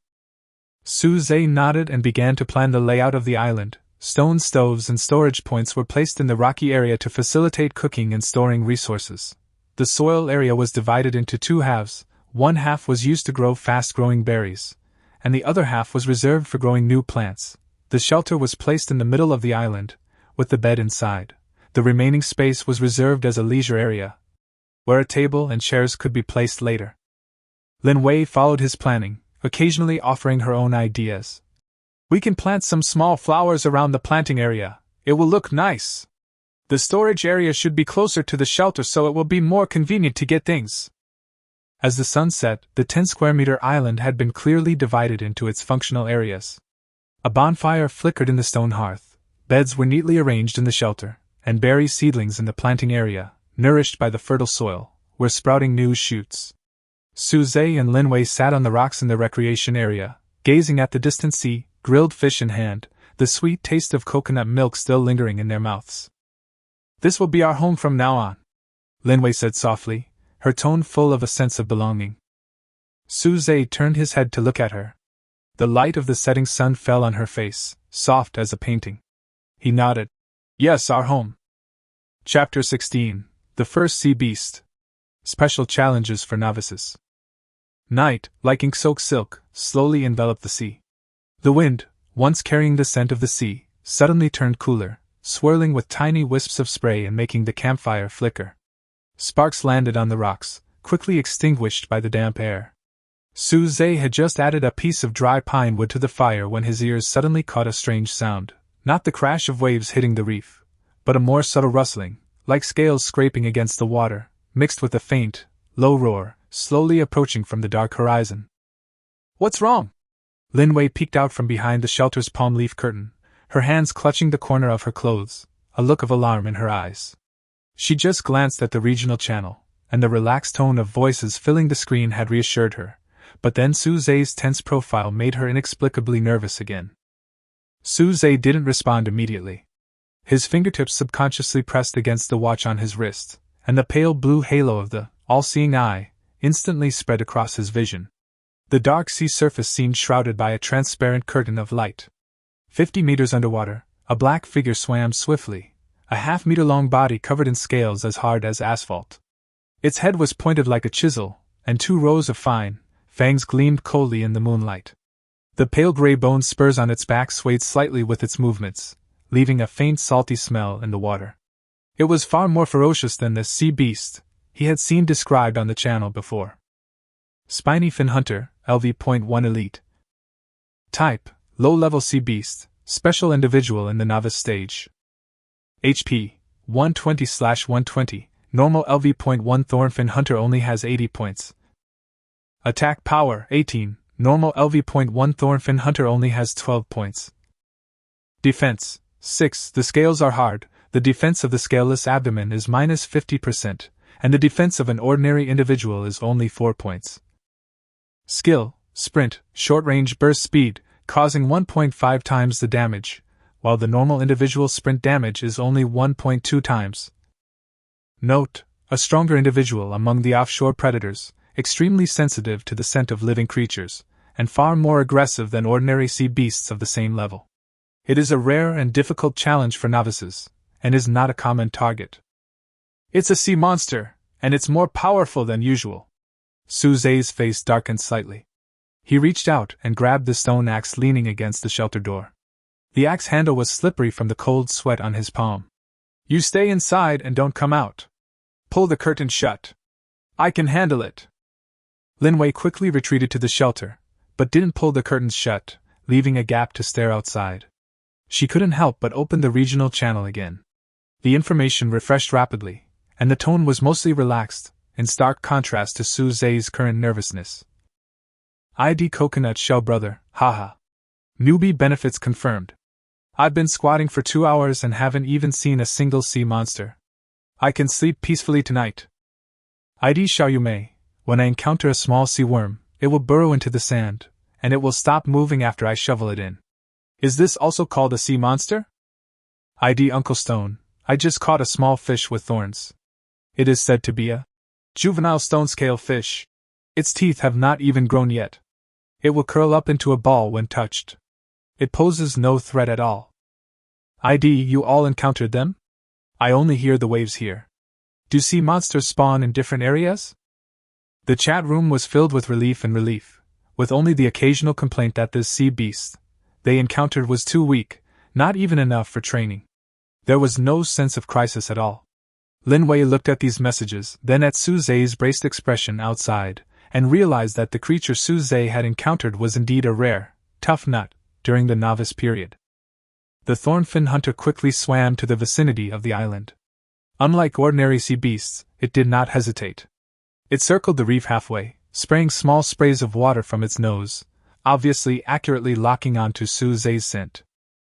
Su Zhe nodded and began to plan the layout of the island. Stone stoves and storage points were placed in the rocky area to facilitate cooking and storing resources. The soil area was divided into 2 halves. One half was used to grow fast-growing berries, and the other half was reserved for growing new plants. The shelter was placed in the middle of the island, with the bed inside. The remaining space was reserved as a leisure area, where a table and chairs could be placed later. Lin Wei followed his planning, occasionally offering her own ideas. We can plant some small flowers around the planting area. It will look nice. The storage area should be closer to the shelter so it will be more convenient to get things. As the sun set, the 10-square-meter island had been clearly divided into its functional areas. A bonfire flickered in the stone hearth, beds were neatly arranged in the shelter, and berry seedlings in the planting area, nourished by the fertile soil, were sprouting new shoots. Su Zhe and Lin Wei sat on the rocks in the recreation area, gazing at the distant sea, grilled fish in hand, the sweet taste of coconut milk still lingering in their mouths. This will be our home from now on, Lin Wei said softly, her tone full of a sense of belonging. Su Zhe turned his head to look at her. The light of the setting sun fell on her face, soft as a painting. He nodded. Yes, our home. Chapter 16. The First Sea Beast. Special Challenges for Novices. Night, like ink-soaked silk, slowly enveloped the sea. The wind, once carrying the scent of the sea, suddenly turned cooler, swirling with tiny wisps of spray and making the campfire flicker. Sparks landed on the rocks, quickly extinguished by the damp air. Su Zhe had just added a piece of dry pine wood to the fire when his ears suddenly caught a strange sound, not the crash of waves hitting the reef, but a more subtle rustling, like scales scraping against the water, mixed with a faint, low roar, slowly approaching from the dark horizon. What's wrong? Lin Wei peeked out from behind the shelter's palm leaf curtain, her hands clutching the corner of her clothes, a look of alarm in her eyes. She just glanced at the regional channel, and the relaxed tone of voices filling the screen had reassured her, but then Su Zhe's tense profile made her inexplicably nervous again. Su Zhe didn't respond immediately. His fingertips subconsciously pressed against the watch on his wrist, and the pale blue halo of the all-seeing eye instantly spread across his vision. The dark sea surface seemed shrouded by a transparent curtain of light. 50 meters underwater, a black figure swam swiftly, a half-meter-long body covered in scales as hard as asphalt. Its head was pointed like a chisel, and 2 rows of fine fangs gleamed coldly in the moonlight. The pale gray bone spurs on its back swayed slightly with its movements, leaving a faint salty smell in the water. It was far more ferocious than the sea beast he had seen described on the channel before. Spiny fin hunter, LV.1 elite. Type: low-level sea beast, special individual in the novice stage. HP: 120/120, normal LV.1 thornfin hunter only has 80 points. Attack power: 18, normal LV.1 thornfin hunter only has 12 points. Defense: 6. The scales are hard. The defense of the scaleless abdomen is minus 50%, and the defense of an ordinary individual is only 4 points. Skill: sprint, short-range burst speed, causing 1.5 times the damage, while the normal individual sprint damage is only 1.2 times. Note: a stronger individual among the offshore predators, extremely sensitive to the scent of living creatures, and far more aggressive than ordinary sea beasts of the same level. It is a rare and difficult challenge for novices, and is not a common target. It's a sea monster, and it's more powerful than usual. Su Zhe's face darkened slightly. He reached out and grabbed the stone axe leaning against the shelter door. The axe handle was slippery from the cold sweat on his palm. You stay inside and don't come out. Pull the curtain shut. I can handle it. Lin Wei quickly retreated to the shelter, but didn't pull the curtains shut, leaving a gap to stare outside. She couldn't help but open the regional channel again. The information refreshed rapidly, and the tone was mostly relaxed, in stark contrast to Su Zhe's current nervousness. ID coconut shell brother, haha. Newbie benefits confirmed. I've been squatting for 2 hours and haven't even seen a single sea monster. I can sleep peacefully tonight. ID Xiaoyumei, when I encounter a small sea worm, it will burrow into the sand, and it will stop moving after I shovel it in. Is this also called a sea monster? ID Uncle Stone, I just caught a small fish with thorns. It is said to be a juvenile stone-scale fish. Its teeth have not even grown yet. It will curl up into a ball when touched. It poses no threat at all. ID You all encountered them? I only hear the waves here. Do sea monsters spawn in different areas? The chat room was filled with relief, with only the occasional complaint that this sea beast they encountered was too weak, not even enough for training. There was no sense of crisis at all. Lin Wei looked at these messages, then at Su Zhe's braced expression outside, and realized that the creature Su Zhe had encountered was indeed a rare, tough nut, during the novice period. The thornfin hunter quickly swam to the vicinity of the island. Unlike ordinary sea beasts, it did not hesitate. It circled the reef halfway, spraying small sprays of water from its nose, obviously accurately locking onto Su Zhe's scent.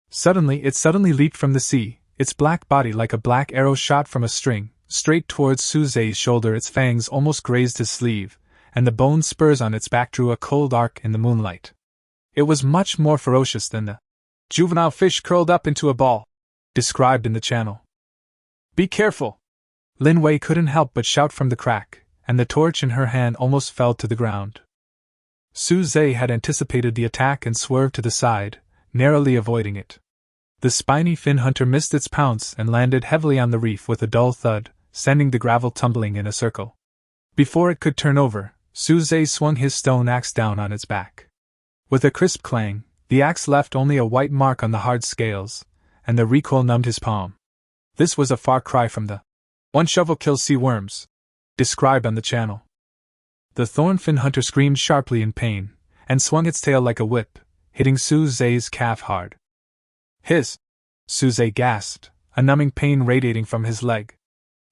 Suddenly it leaped from the sea, its black body like a black arrow shot from a string, straight towards Su Zhe's shoulder. Its fangs almost grazed his sleeve, and the bone spurs on its back drew a cold arc in the moonlight. It was much more ferocious than the juvenile fish curled up into a ball described in the channel. Be careful! Lin Wei couldn't help but shout from the crack, and the torch in her hand almost fell to the ground. Su Zhe had anticipated the attack and swerved to the side, narrowly avoiding it. The spiny fin hunter missed its pounce and landed heavily on the reef with a dull thud, sending the gravel tumbling in a circle. Before it could turn over, Su Zhe swung his stone axe down on its back. With a crisp clang, the axe left only a white mark on the hard scales, and the recoil numbed his palm. This was a far cry from the one shovel kills sea worms described on the channel. The thornfin hunter screamed sharply in pain, and swung its tail like a whip, hitting Su Zhe's calf hard. His! Su Zhe gasped, a numbing pain radiating from his leg.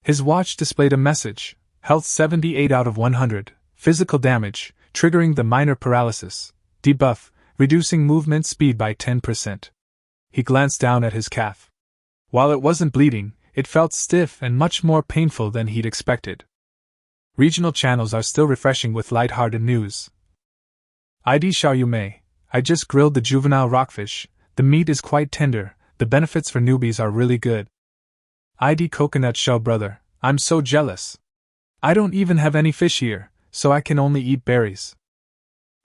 His watch displayed a message, health 78 out of 100, physical damage, triggering the minor paralysis, debuff, reducing movement speed by 10%. He glanced down at his calf. While it wasn't bleeding, it felt stiff and much more painful than he'd expected. Regional channels are still refreshing with light-hearted news. ID Xiaoyumei, I just grilled the juvenile rockfish. The meat is quite tender, the benefits for newbies are really good. ID Coconut Shell brother, I'm so jealous. I don't even have any fish here, so I can only eat berries.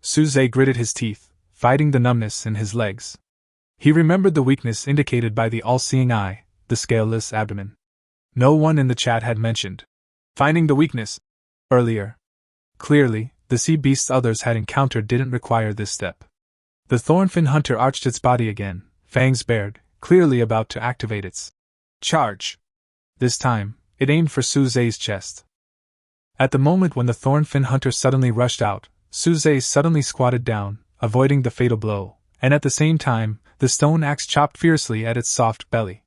Suze gritted his teeth, fighting the numbness in his legs. He remembered the weakness indicated by the all-seeing eye, the scaleless abdomen. No one in the chat had mentioned finding the weakness earlier. Clearly, the sea beasts others had encountered didn't require this step. The thornfin hunter arched its body again, fangs bared, clearly about to activate its charge. This time, it aimed for Suze's chest. At the moment when the thornfin hunter suddenly rushed out, Suze suddenly squatted down, avoiding the fatal blow, and at the same time, the stone axe chopped fiercely at its soft belly.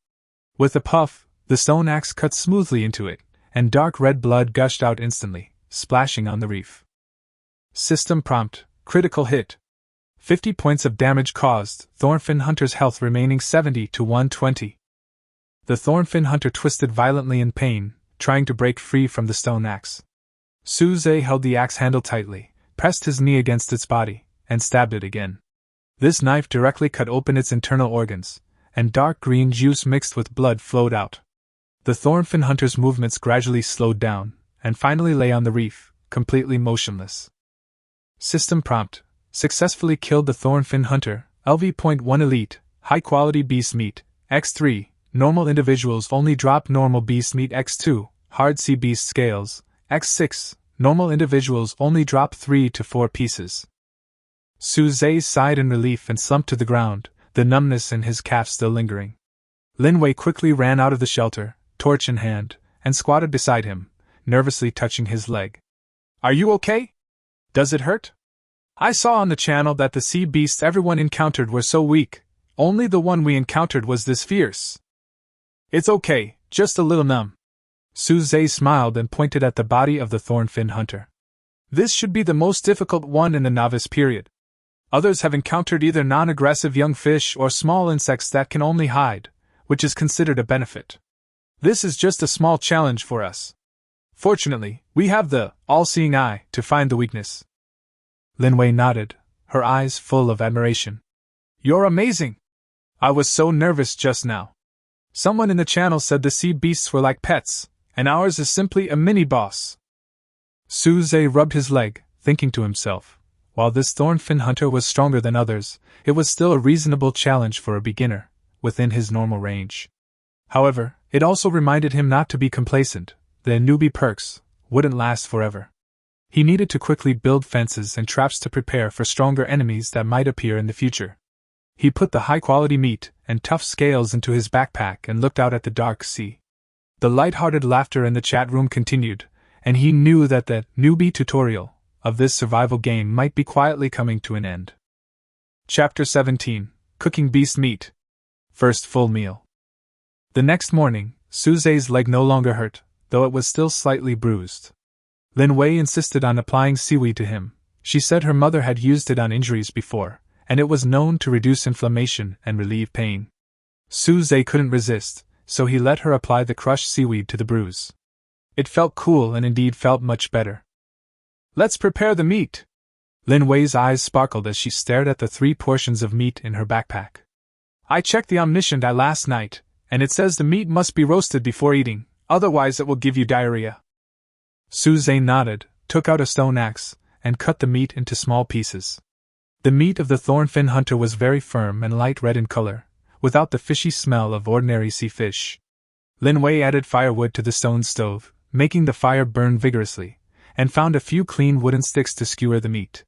With a puff, the stone axe cut smoothly into it, and dark red blood gushed out instantly, splashing on the reef. System prompt: critical hit. 50 points of damage caused, thornfin hunter's health remaining 70 to 120. The thornfin hunter twisted violently in pain, trying to break free from the stone axe. Suze held the axe handle tightly, pressed his knee against its body, and stabbed it again. This knife directly cut open its internal organs, and dark green juice mixed with blood flowed out. The thornfin hunter's movements gradually slowed down, and finally lay on the reef, completely motionless. System prompt: successfully killed the thornfin hunter, LV.1 Elite, high-quality beast meat, X3, normal individuals only drop normal beast meat X2, hard sea beast scales, X6, normal individuals only drop 3 to 4 pieces. Suze sighed in relief and slumped to the ground, the numbness in his calf still lingering. Linwei quickly ran out of the shelter, torch in hand, and squatted beside him, nervously touching his leg. "Are you okay? Does it hurt? I saw on the channel that the sea beasts everyone encountered were so weak, only the one we encountered was this fierce." "It's okay, just a little numb." Suze smiled and pointed at the body of the thornfin hunter. "This should be the most difficult one in the novice period. Others have encountered either non-aggressive young fish or small insects that can only hide, which is considered a benefit. This is just a small challenge for us. Fortunately, we have the all-seeing eye to find the weakness." Linwei nodded, her eyes full of admiration. "You're amazing! I was so nervous just now. Someone in the channel said the sea beasts were like pets, and ours is simply a mini-boss." Suze rubbed his leg, thinking to himself, while this thornfin hunter was stronger than others, it was still a reasonable challenge for a beginner, within his normal range. However, it also reminded him not to be complacent. The newbie perks wouldn't last forever. He needed to quickly build fences and traps to prepare for stronger enemies that might appear in the future. He put the high-quality meat and tough scales into his backpack and looked out at the dark sea. The light-hearted laughter in the chat room continued, and he knew that the newbie tutorial of this survival game might be quietly coming to an end. Chapter 17: Cooking Beast Meat. First full meal. The next morning, Suze's leg no longer hurt, though it was still slightly bruised. Linwei insisted on applying seaweed to him. She said her mother had used it on injuries before, and it was known to reduce inflammation and relieve pain. Suze couldn't resist, so he let her apply the crushed seaweed to the bruise. It felt cool and indeed felt much better. "Let's prepare the meat." Linwei's eyes sparkled as she stared at the 3 portions of meat in her backpack. "I checked the omniscient eye last night, and it says the meat must be roasted before eating, otherwise it will give you diarrhea." Suze nodded, took out a stone axe, and cut the meat into small pieces. The meat of the thornfin hunter was very firm and light red in color, without the fishy smell of ordinary sea fish. Linwei added firewood to the stone stove, making the fire burn vigorously, and found a few clean wooden sticks to skewer the meat.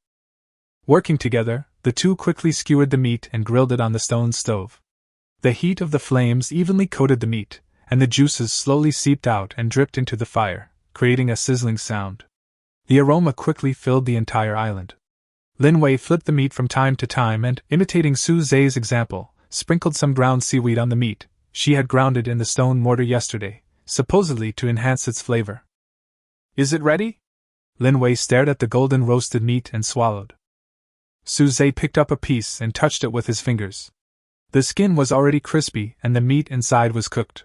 Working together, the two quickly skewered the meat and grilled it on the stone stove. The heat of the flames evenly coated the meat, and the juices slowly seeped out and dripped into the fire, creating a sizzling sound. The aroma quickly filled the entire island. Linwei flipped the meat from time to time and, imitating Suze's example, sprinkled some ground seaweed on the meat. She had ground it in the stone mortar yesterday, supposedly to enhance its flavor. "Is it ready?" Linwei stared at the golden roasted meat and swallowed. Suze picked up a piece and touched it with his fingers. The skin was already crispy and the meat inside was cooked.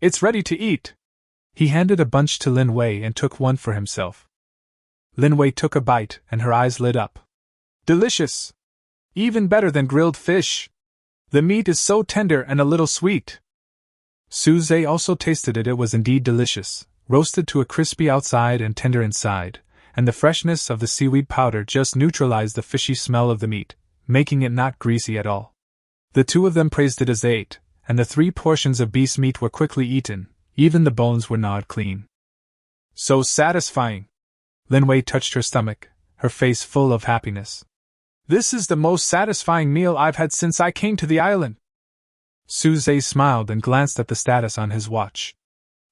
"It's ready to eat." He handed a bunch to Linwei and took one for himself. Linwei took a bite and her eyes lit up. "Delicious! Even better than grilled fish. The meat is so tender and a little sweet." Suze also tasted it. It was indeed delicious, roasted to a crispy outside and tender inside, and the freshness of the seaweed powder just neutralized the fishy smell of the meat, making it not greasy at all. The two of them praised it as they ate, and the 3 portions of beast meat were quickly eaten, even the bones were gnawed clean. So satisfying! Linwei touched her stomach, her face full of happiness. This is the most satisfying meal I've had since I came to the island. Suze smiled and glanced at the status on his watch.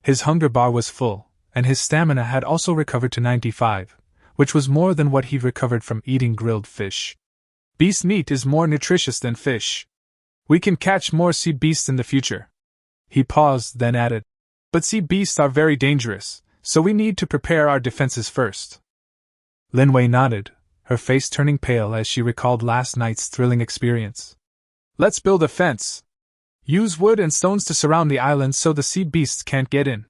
His hunger bar was full, and his stamina had also recovered to 95, which was more than what he recovered from eating grilled fish. Beast meat is more nutritious than fish. We can catch more sea beasts in the future. He paused, then added, but sea beasts are very dangerous, so we need to prepare our defenses first. Linwei nodded, her face turning pale as she recalled last night's thrilling experience. Let's build a fence. Use wood and stones to surround the island so the sea beasts can't get in.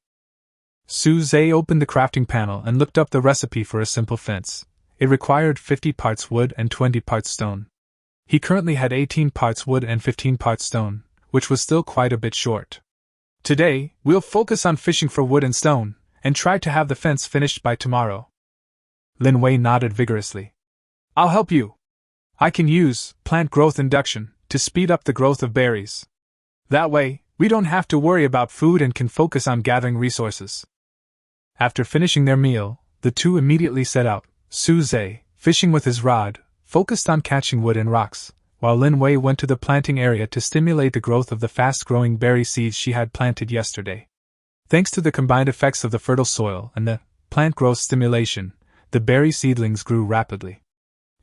Suze opened the crafting panel and looked up the recipe for a simple fence. It required 50 parts wood and 20 parts stone. He currently had 18 parts wood and 15 parts stone, which was still quite a bit short. Today, we'll focus on fishing for wood and stone, and try to have the fence finished by tomorrow. Linwei nodded vigorously. I'll help you. I can use plant growth induction to speed up the growth of berries. That way, we don't have to worry about food and can focus on gathering resources. After finishing their meal, the two immediately set out, Suze, fishing with his rod, focused on catching wood and rocks, while Linwei went to the planting area to stimulate the growth of the fast-growing berry seeds she had planted yesterday. Thanks to the combined effects of the fertile soil and the plant growth stimulation, the berry seedlings grew rapidly.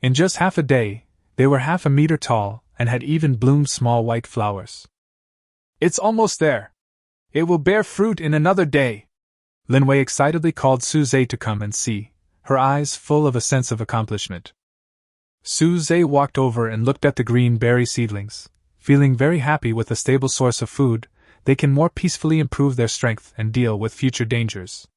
In just half a day, they were half a meter tall and had even bloomed small white flowers. It's almost there. It will bear fruit in another day. Linwei excitedly called Suze to come and see, her eyes full of a sense of accomplishment. Suze walked over and looked at the green berry seedlings. Feeling very happy with a stable source of food, they can more peacefully improve their strength and deal with future dangers.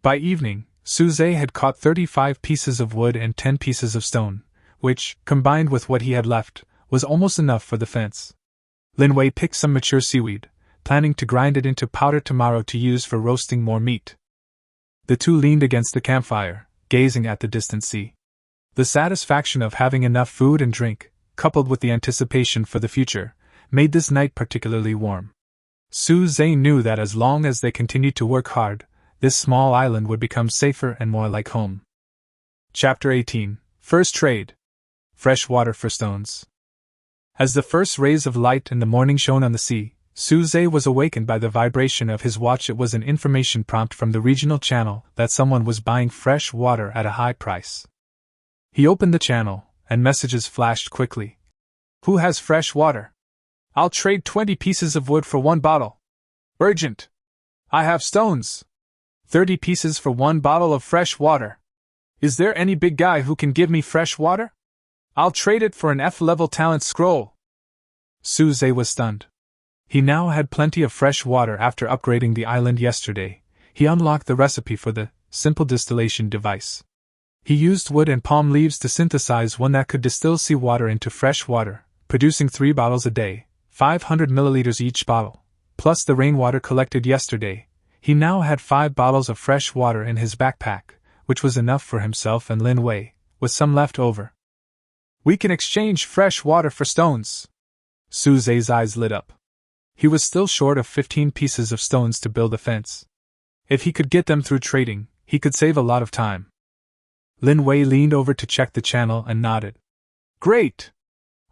By evening, Suze had caught 35 pieces of wood and 10 pieces of stone, which, combined with what he had left, was almost enough for the fence. Linwei picked some mature seaweed, planning to grind it into powder tomorrow to use for roasting more meat. The two leaned against the campfire, gazing at the distant sea. The satisfaction of having enough food and drink, coupled with the anticipation for the future, made this night particularly warm. Suze knew that as long as they continued to work hard, this small island would become safer and more like home. Chapter 18. First Trade. Fresh water for stones. As the first rays of light in the morning shone on the sea, Suze was awakened by the vibration of his watch. It was an information prompt from the regional channel that someone was buying fresh water at a high price. He opened the channel, and messages flashed quickly. Who has fresh water? I'll trade 20 pieces of wood for 1 bottle. Urgent. I have stones. 30 pieces for 1 bottle of fresh water. Is there any big guy who can give me fresh water? I'll trade it for an F-level talent scroll. Suze was stunned. He now had plenty of fresh water after upgrading the island yesterday. He unlocked the recipe for the simple distillation device. He used wood and palm leaves to synthesize one that could distill seawater into fresh water, producing 3 bottles a day, 500 milliliters each bottle, plus the rainwater collected yesterday. He now had 5 bottles of fresh water in his backpack, which was enough for himself and Linwei, with some left over. We can exchange fresh water for stones. Suze's eyes lit up. He was still short of 15 pieces of stones to build a fence. If he could get them through trading, he could save a lot of time. Linwei leaned over to check the channel and nodded. Great!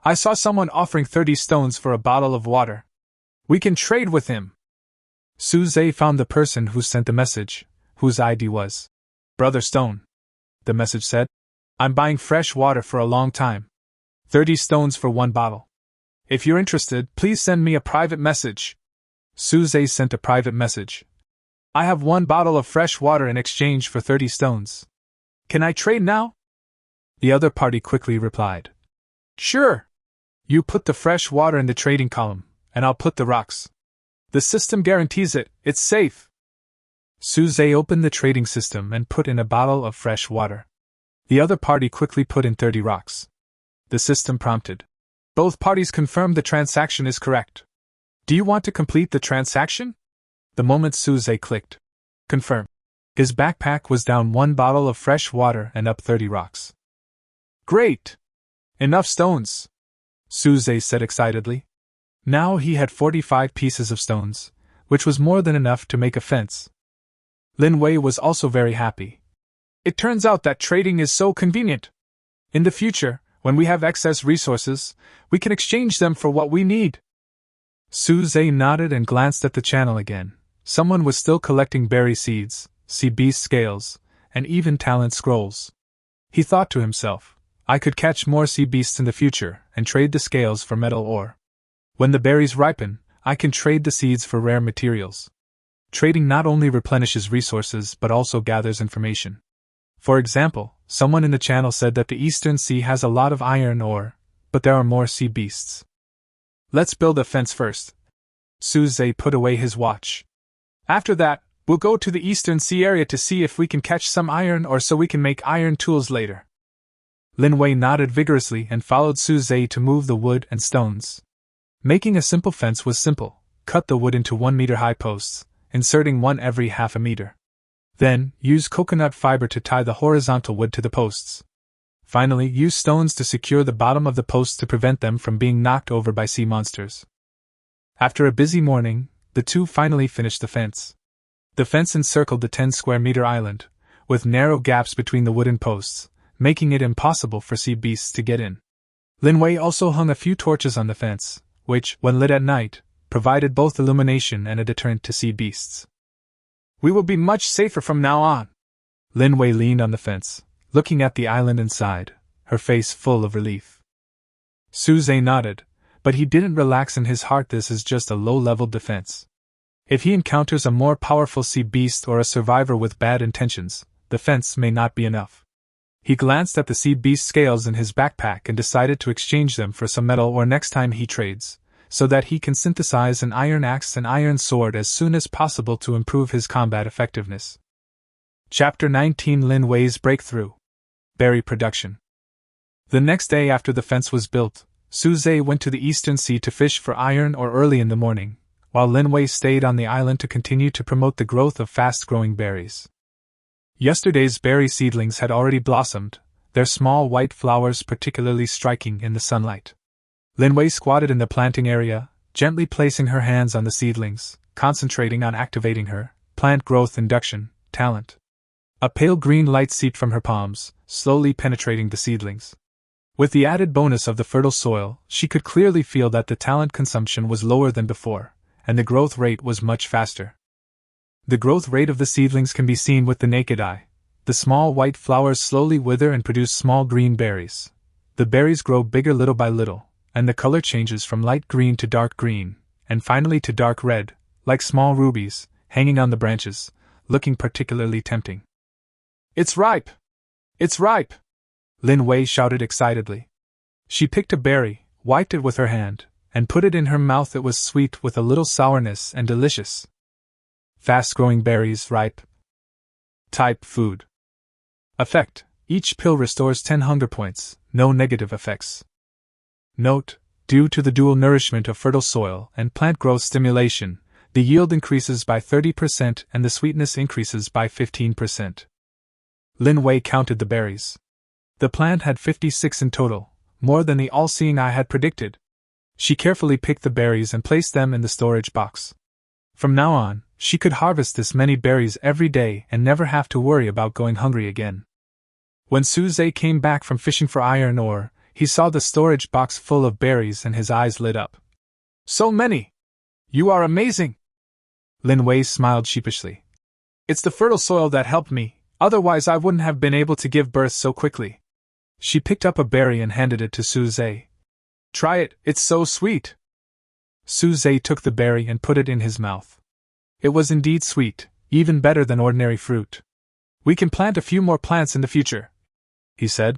I saw someone offering 30 stones for a bottle of water. We can trade with him. Suze found the person who sent the message, whose ID was Brother Stone. The message said, I'm buying fresh water for a long time. 30 stones for 1 bottle. If you're interested, please send me a private message. Suze sent a private message. I have 1 bottle of fresh water in exchange for 30 stones. Can I trade now? The other party quickly replied. Sure. You put the fresh water in the trading column, and I'll put the rocks. The system guarantees it, it's safe. Suze opened the trading system and put in a bottle of fresh water. The other party quickly put in 30 rocks. The system prompted. Both parties confirmed the transaction is correct. Do you want to complete the transaction? The moment Suze clicked Confirm, His backpack was down 1 bottle of fresh water and up 30 rocks. Great! Enough stones, Suze said excitedly. Now he had 45 pieces of stones, which was more than enough to make a fence. Lin Wei was also very happy. It turns out that trading is so convenient. In the future, when we have excess resources, we can exchange them for what we need. Suze nodded and glanced at the channel again. Someone was still collecting berry seeds, sea beast scales, and even talent scrolls. He thought to himself, I could catch more sea beasts in the future and trade the scales for metal ore. When the berries ripen, I can trade the seeds for rare materials. Trading not only replenishes resources but also gathers information. For example, someone in the channel said that the Eastern Sea has a lot of iron ore, but there are more sea beasts. Let's build a fence first. Suze put away his watch. After that, we'll go to the Eastern Sea area to see if we can catch some iron ore so we can make iron tools later. Lin Wei nodded vigorously and followed Suze to move the wood and stones. Making a simple fence was simple. Cut the wood into 1-meter high posts, inserting one every half a meter. Then, use coconut fiber to tie the horizontal wood to the posts. Finally, use stones to secure the bottom of the posts to prevent them from being knocked over by sea monsters. After a busy morning, the two finally finished the fence. The fence encircled the 10-square-meter island, with narrow gaps between the wooden posts, making it impossible for sea beasts to get in. Lin Wei also hung a few torches on the fence, which, when lit at night, provided both illumination and a deterrent to sea beasts. We will be much safer from now on. Lin Wei leaned on the fence, looking at the island inside, her face full of relief. Suze nodded, but he didn't relax in his heart. This is just a low-level defense. If he encounters a more powerful sea beast or a survivor with bad intentions, the fence may not be enough. He glanced at the sea beast scales in his backpack and decided to exchange them for some metal ore next time he trades, so that he can synthesize an iron axe and iron sword as soon as possible to improve his combat effectiveness. Chapter 19: Lin Wei's Breakthrough. Berry Production. The next day after the fence was built, Suze went to the Eastern Sea to fish for iron ore early in the morning, while Lin Wei stayed on the island to continue to promote the growth of fast-growing berries. Yesterday's berry seedlings had already blossomed, their small white flowers particularly striking in the sunlight. Lin Wei squatted in the planting area, gently placing her hands on the seedlings, concentrating on activating her plant growth induction talent. A pale green light seeped from her palms, slowly penetrating the seedlings. With the added bonus of the fertile soil, she could clearly feel that the talent consumption was lower than before, and the growth rate was much faster. The growth rate of the seedlings can be seen with the naked eye. The small white flowers slowly wither and produce small green berries. The berries grow bigger little by little, and the color changes from light green to dark green, and finally to dark red, like small rubies, hanging on the branches, looking particularly tempting. It's ripe! It's ripe! Lin Wei shouted excitedly. She picked a berry, wiped it with her hand, and put it in her mouth. It was sweet with a little sourness and delicious. Fast-growing berries, ripe. Type: food. Effect: each pill restores 10 hunger points, no negative effects. Note: due to the dual nourishment of fertile soil and plant growth stimulation, the yield increases by 30% and the sweetness increases by 15%. Lin Wei counted the berries. The plant had 56 in total, more than the all-seeing eye had predicted. She carefully picked the berries and placed them in the storage box. From now on, she could harvest this many berries every day and never have to worry about going hungry again. When Suze came back from fishing for iron ore, he saw the storage box full of berries and his eyes lit up. So many! You are amazing! Lin Wei smiled sheepishly. It's the fertile soil that helped me, otherwise I wouldn't have been able to give birth so quickly. She picked up a berry and handed it to Suze. Try it, it's so sweet! Suze took the berry and put it in his mouth. It was indeed sweet, even better than ordinary fruit. We can plant a few more plants in the future, he said,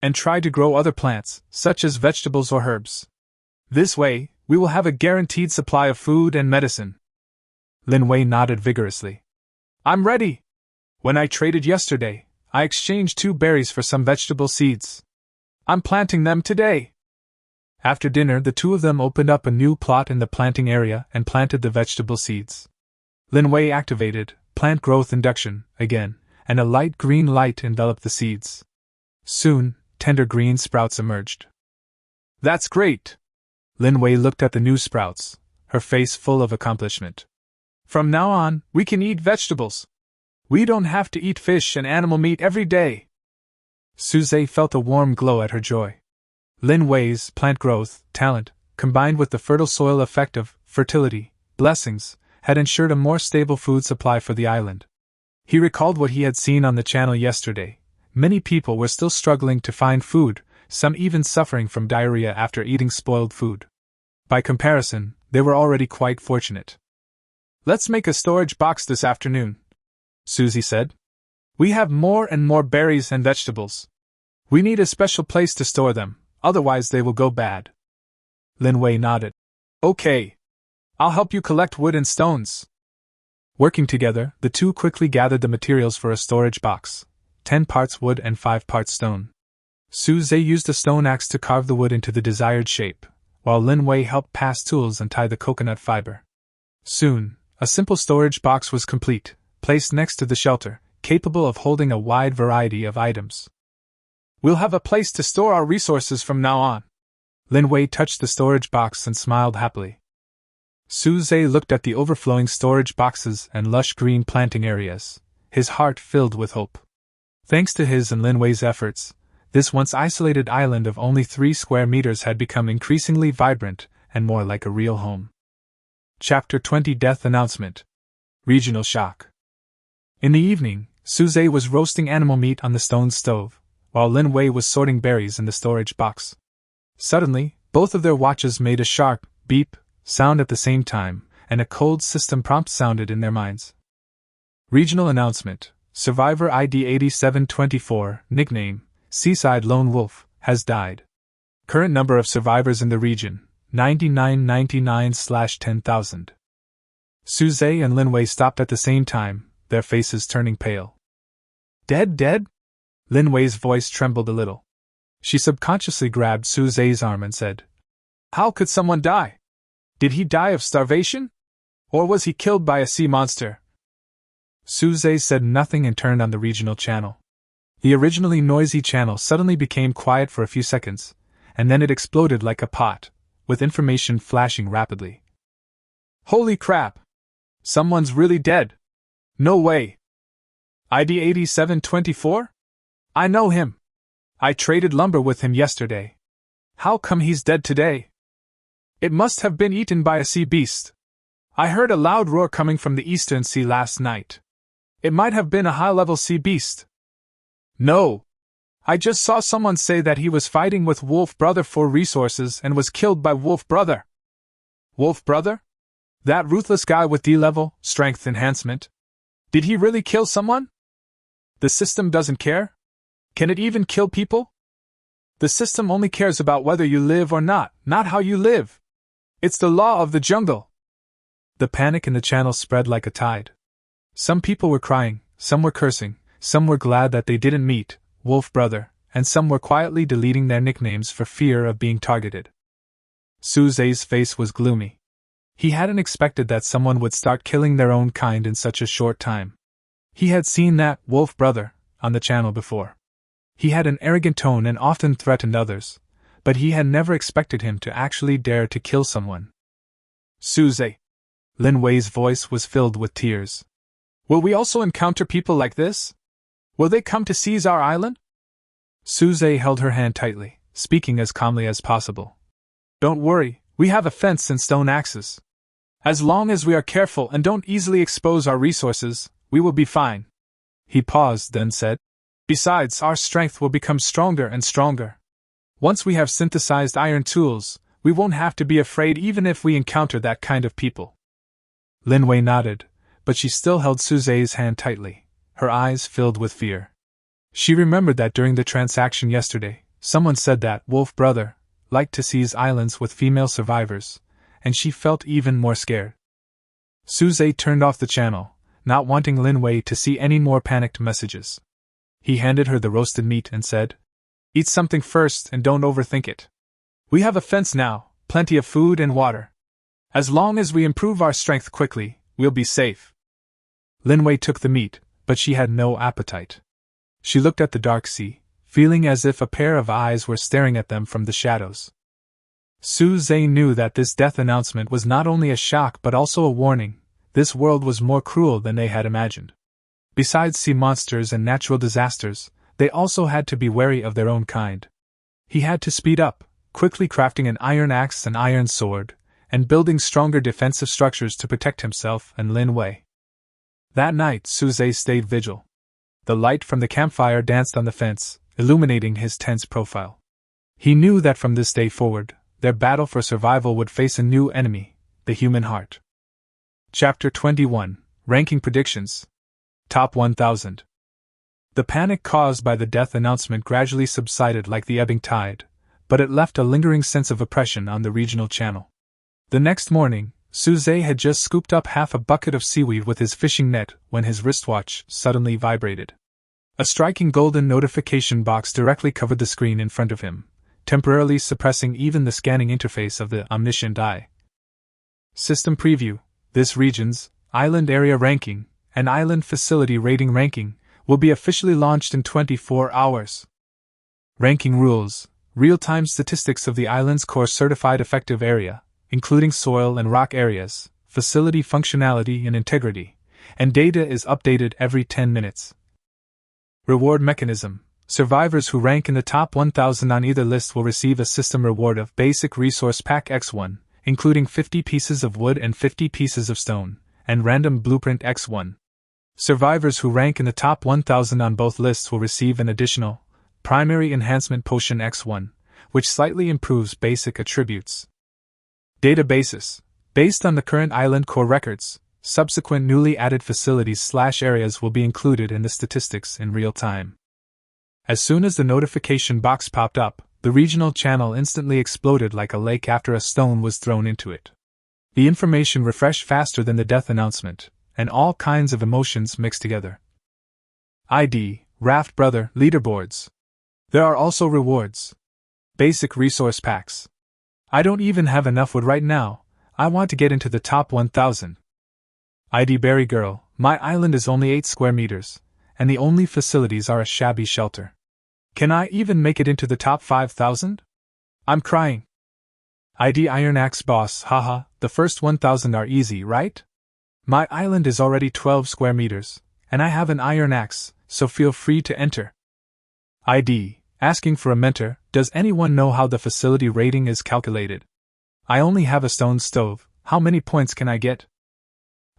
and try to grow other plants, such as vegetables or herbs. This way, we will have a guaranteed supply of food and medicine. Lin Wei nodded vigorously. I'm ready! When I traded yesterday, I exchanged 2 berries for some vegetable seeds. I'm planting them today. After dinner, the two of them opened up a new plot in the planting area and planted the vegetable seeds. Lin Wei activated plant growth induction, again, and a light green light enveloped the seeds. Soon, tender green sprouts emerged. That's great! Lin Wei looked at the new sprouts, her face full of accomplishment. From now on, we can eat vegetables. We don't have to eat fish and animal meat every day. Suze felt a warm glow at her joy. Lin Wei's plant growth talent, combined with the fertile soil effect of fertility blessings, had ensured a more stable food supply for the island. He recalled what he had seen on the channel yesterday. Many people were still struggling to find food, some even suffering from diarrhea after eating spoiled food. By comparison, they were already quite fortunate. Let's make a storage box this afternoon, Susie said. We have more and more berries and vegetables. We need a special place to store them, otherwise they will go bad. Lin Wei nodded. Okay. I'll help you collect wood and stones. Working together, the two quickly gathered the materials for a storage box, 10 parts wood and 5 parts stone. Suze used a stone axe to carve the wood into the desired shape, while Lin Wei helped pass tools and tie the coconut fiber. Soon, a simple storage box was complete, placed next to the shelter, capable of holding a wide variety of items. We'll have a place to store our resources from now on. Lin Wei touched the storage box and smiled happily. Suze looked at the overflowing storage boxes and lush green planting areas, his heart filled with hope. Thanks to his and Lin Wei's efforts, this once isolated island of only 3 square meters had become increasingly vibrant and more like a real home. Chapter 20 Death Announcement. Regional Shock. In the evening, Suze was roasting animal meat on the stone stove, while Lin Wei was sorting berries in the storage box. Suddenly, both of their watches made a sharp beep sound at the same time, and a cold system prompt sounded in their minds. Regional Announcement. Survivor ID 8724, nickname, Seaside Lone Wolf, has died. Current number of survivors in the region, 9999/10,000. Suze and Lin Wei stopped at the same time, their faces turning pale. Dead? Lin Wei's voice trembled a little. She subconsciously grabbed Suze's arm and said, How could someone die? Did he die of starvation? Or was he killed by a sea monster? Suze said nothing and turned on the regional channel. The originally noisy channel suddenly became quiet for a few seconds, and then it exploded like a pot, with information flashing rapidly. Holy crap! Someone's really dead! No way! ID 8724? I know him! I traded lumber with him yesterday. How come he's dead today? It must have been eaten by a sea beast. I heard a loud roar coming from the eastern sea last night. It might have been a high-level sea beast. No! I just saw someone say that he was fighting with Wolf Brother for resources and was killed by Wolf Brother. Wolf Brother? That ruthless guy with D-level strength enhancement? Did he really kill someone? The system doesn't care? Can it even kill people? The system only cares about whether you live or not how you live. It's the law of the jungle. The panic in the channel spread like a tide. Some people were crying, some were cursing, some were glad that they didn't meet Wolf Brother, and some were quietly deleting their nicknames for fear of being targeted. Suze's face was gloomy. He hadn't expected that someone would start killing their own kind in such a short time. He had seen that Wolf Brother on the channel before. He had an arrogant tone and often threatened others, but he had never expected him to actually dare to kill someone. Suze. Lin Wei's voice was filled with tears. Will we also encounter people like this? Will they come to seize our island? Suze held her hand tightly, speaking as calmly as possible. Don't worry, we have a fence and stone axes. As long as we are careful and don't easily expose our resources, we will be fine. He paused, then said, Besides, our strength will become stronger and stronger. Once we have synthesized iron tools, we won't have to be afraid even if we encounter that kind of people. Lin Wei nodded, but she still held Suze's hand tightly, her eyes filled with fear. She remembered that during the transaction yesterday, someone said that Wolf Brother liked to seize islands with female survivors, and she felt even more scared. Suze turned off the channel, not wanting Lin Wei to see any more panicked messages. He handed her the roasted meat and said, Eat something first and don't overthink it. We have a fence now, plenty of food and water. As long as we improve our strength quickly, we'll be safe. Linwei took the meat, but she had no appetite. She looked at the dark sea, feeling as if a pair of eyes were staring at them from the shadows. Su Zhe knew that this death announcement was not only a shock but also a warning. This world was more cruel than they had imagined. Besides sea monsters and natural disasters, they also had to be wary of their own kind. He had to speed up, quickly crafting an iron axe and iron sword, and building stronger defensive structures to protect himself and Lin Wei. That night, Su Zhe stayed vigil. The light from the campfire danced on the fence, illuminating his tense profile. He knew that from this day forward, their battle for survival would face a new enemy, the human heart. Chapter 21, Ranking Predictions. Top 1000. The panic caused by the death announcement gradually subsided like the ebbing tide, but it left a lingering sense of oppression on the regional channel. The next morning, Su Zhe had just scooped up half a bucket of seaweed with his fishing net when his wristwatch suddenly vibrated. A striking golden notification box directly covered the screen in front of him, temporarily suppressing even the scanning interface of the omniscient eye. System Preview. This region's Island Area Ranking and Island Facility Rating Ranking will be officially launched in 24 hours. Ranking Rules. Real-time statistics of the island's core certified effective area, including soil and rock areas, facility functionality and integrity, and data is updated every 10 minutes. Reward Mechanism. Survivors who rank in the top 1000 on either list will receive a system reward of Basic Resource Pack X1, including 50 pieces of wood and 50 pieces of stone, and Random Blueprint X1. Survivors who rank in the top 1000 on both lists will receive an additional Primary Enhancement Potion X1, which slightly improves basic attributes. Databases. Based on the current island core records, subsequent newly added facilities/areas will be included in the statistics in real time. As soon as the notification box popped up, the regional channel instantly exploded like a lake after a stone was thrown into it. The information refreshed faster than the death announcement, and all kinds of emotions mixed together. ID, Raft Brother, Leaderboards. There are also rewards. Basic resource packs. I don't even have enough wood right now. I want to get into the top 1000. ID Bear Grylls. My island is only 8 square meters, and the only facilities are a shabby shelter. Can I even make it into the top 5000? I'm crying. ID Iron Axe Boss. Haha, the first 1000 are easy, right? My island is already 12 square meters, and I have an iron axe, so feel free to enter. ID Asking for a mentor. Does anyone know how the facility rating is calculated? I only have a stone stove. How many points can I get?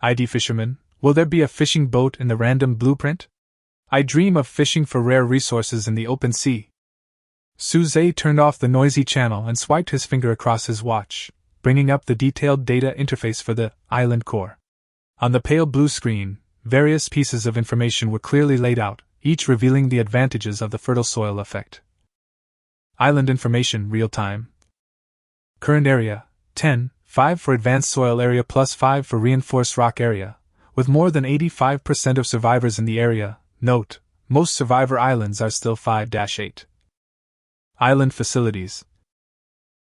ID Fisherman. Will there be a fishing boat in the random blueprint? I dream of fishing for rare resources in the open sea. Su Zhe turned off the noisy channel and swiped his finger across his watch, bringing up the detailed data interface for the island core. On the pale blue screen, various pieces of information were clearly laid out, each revealing the advantages of the fertile soil effect. Island information real time. Current area 10, 5 for advanced soil area plus 5 for reinforced rock area, with more than 85% of survivors in the area. Note, most survivor islands are still 5-8. Island facilities.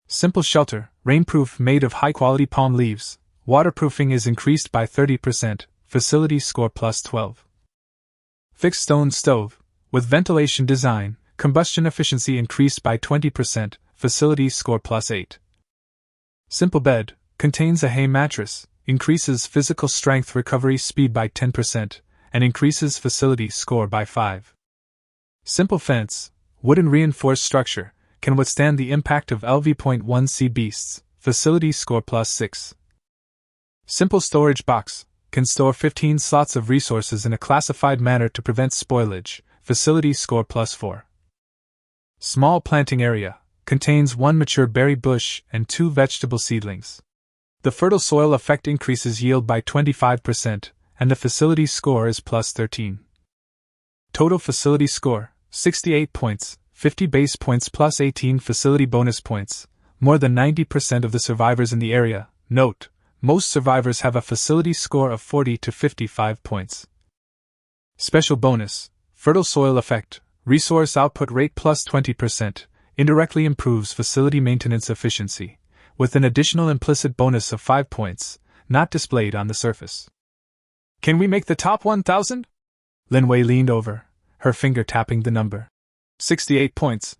Simple shelter, rainproof made of high-quality palm leaves. Waterproofing is increased by 30%, facility score plus 12. Fixed stone stove, with ventilation design, combustion efficiency increased by 20%, facility score plus 8. Simple bed, contains a hay mattress, increases physical strength recovery speed by 10%, and increases facility score by 5. Simple fence, wooden reinforced structure, can withstand the impact of LV.1 sea beasts, facility score plus 6. Simple storage box, can store 15 slots of resources in a classified manner to prevent spoilage, facility score plus 4. Small planting area, contains 1 mature berry bush and 2 vegetable seedlings. The fertile soil effect increases yield by 25%, and the facility score is plus 13. Total facility score, 68 points, 50 base points plus 18 facility bonus points, more than 90% of the survivors in the area. Note, most survivors have a facility score of 40 to 55 points. Special bonus, fertile soil effect, resource output rate plus 20%, indirectly improves facility maintenance efficiency, with an additional implicit bonus of 5 points, not displayed on the surface. Can we make the top 1,000? Lin Wei leaned over, her finger tapping the number. 68 points.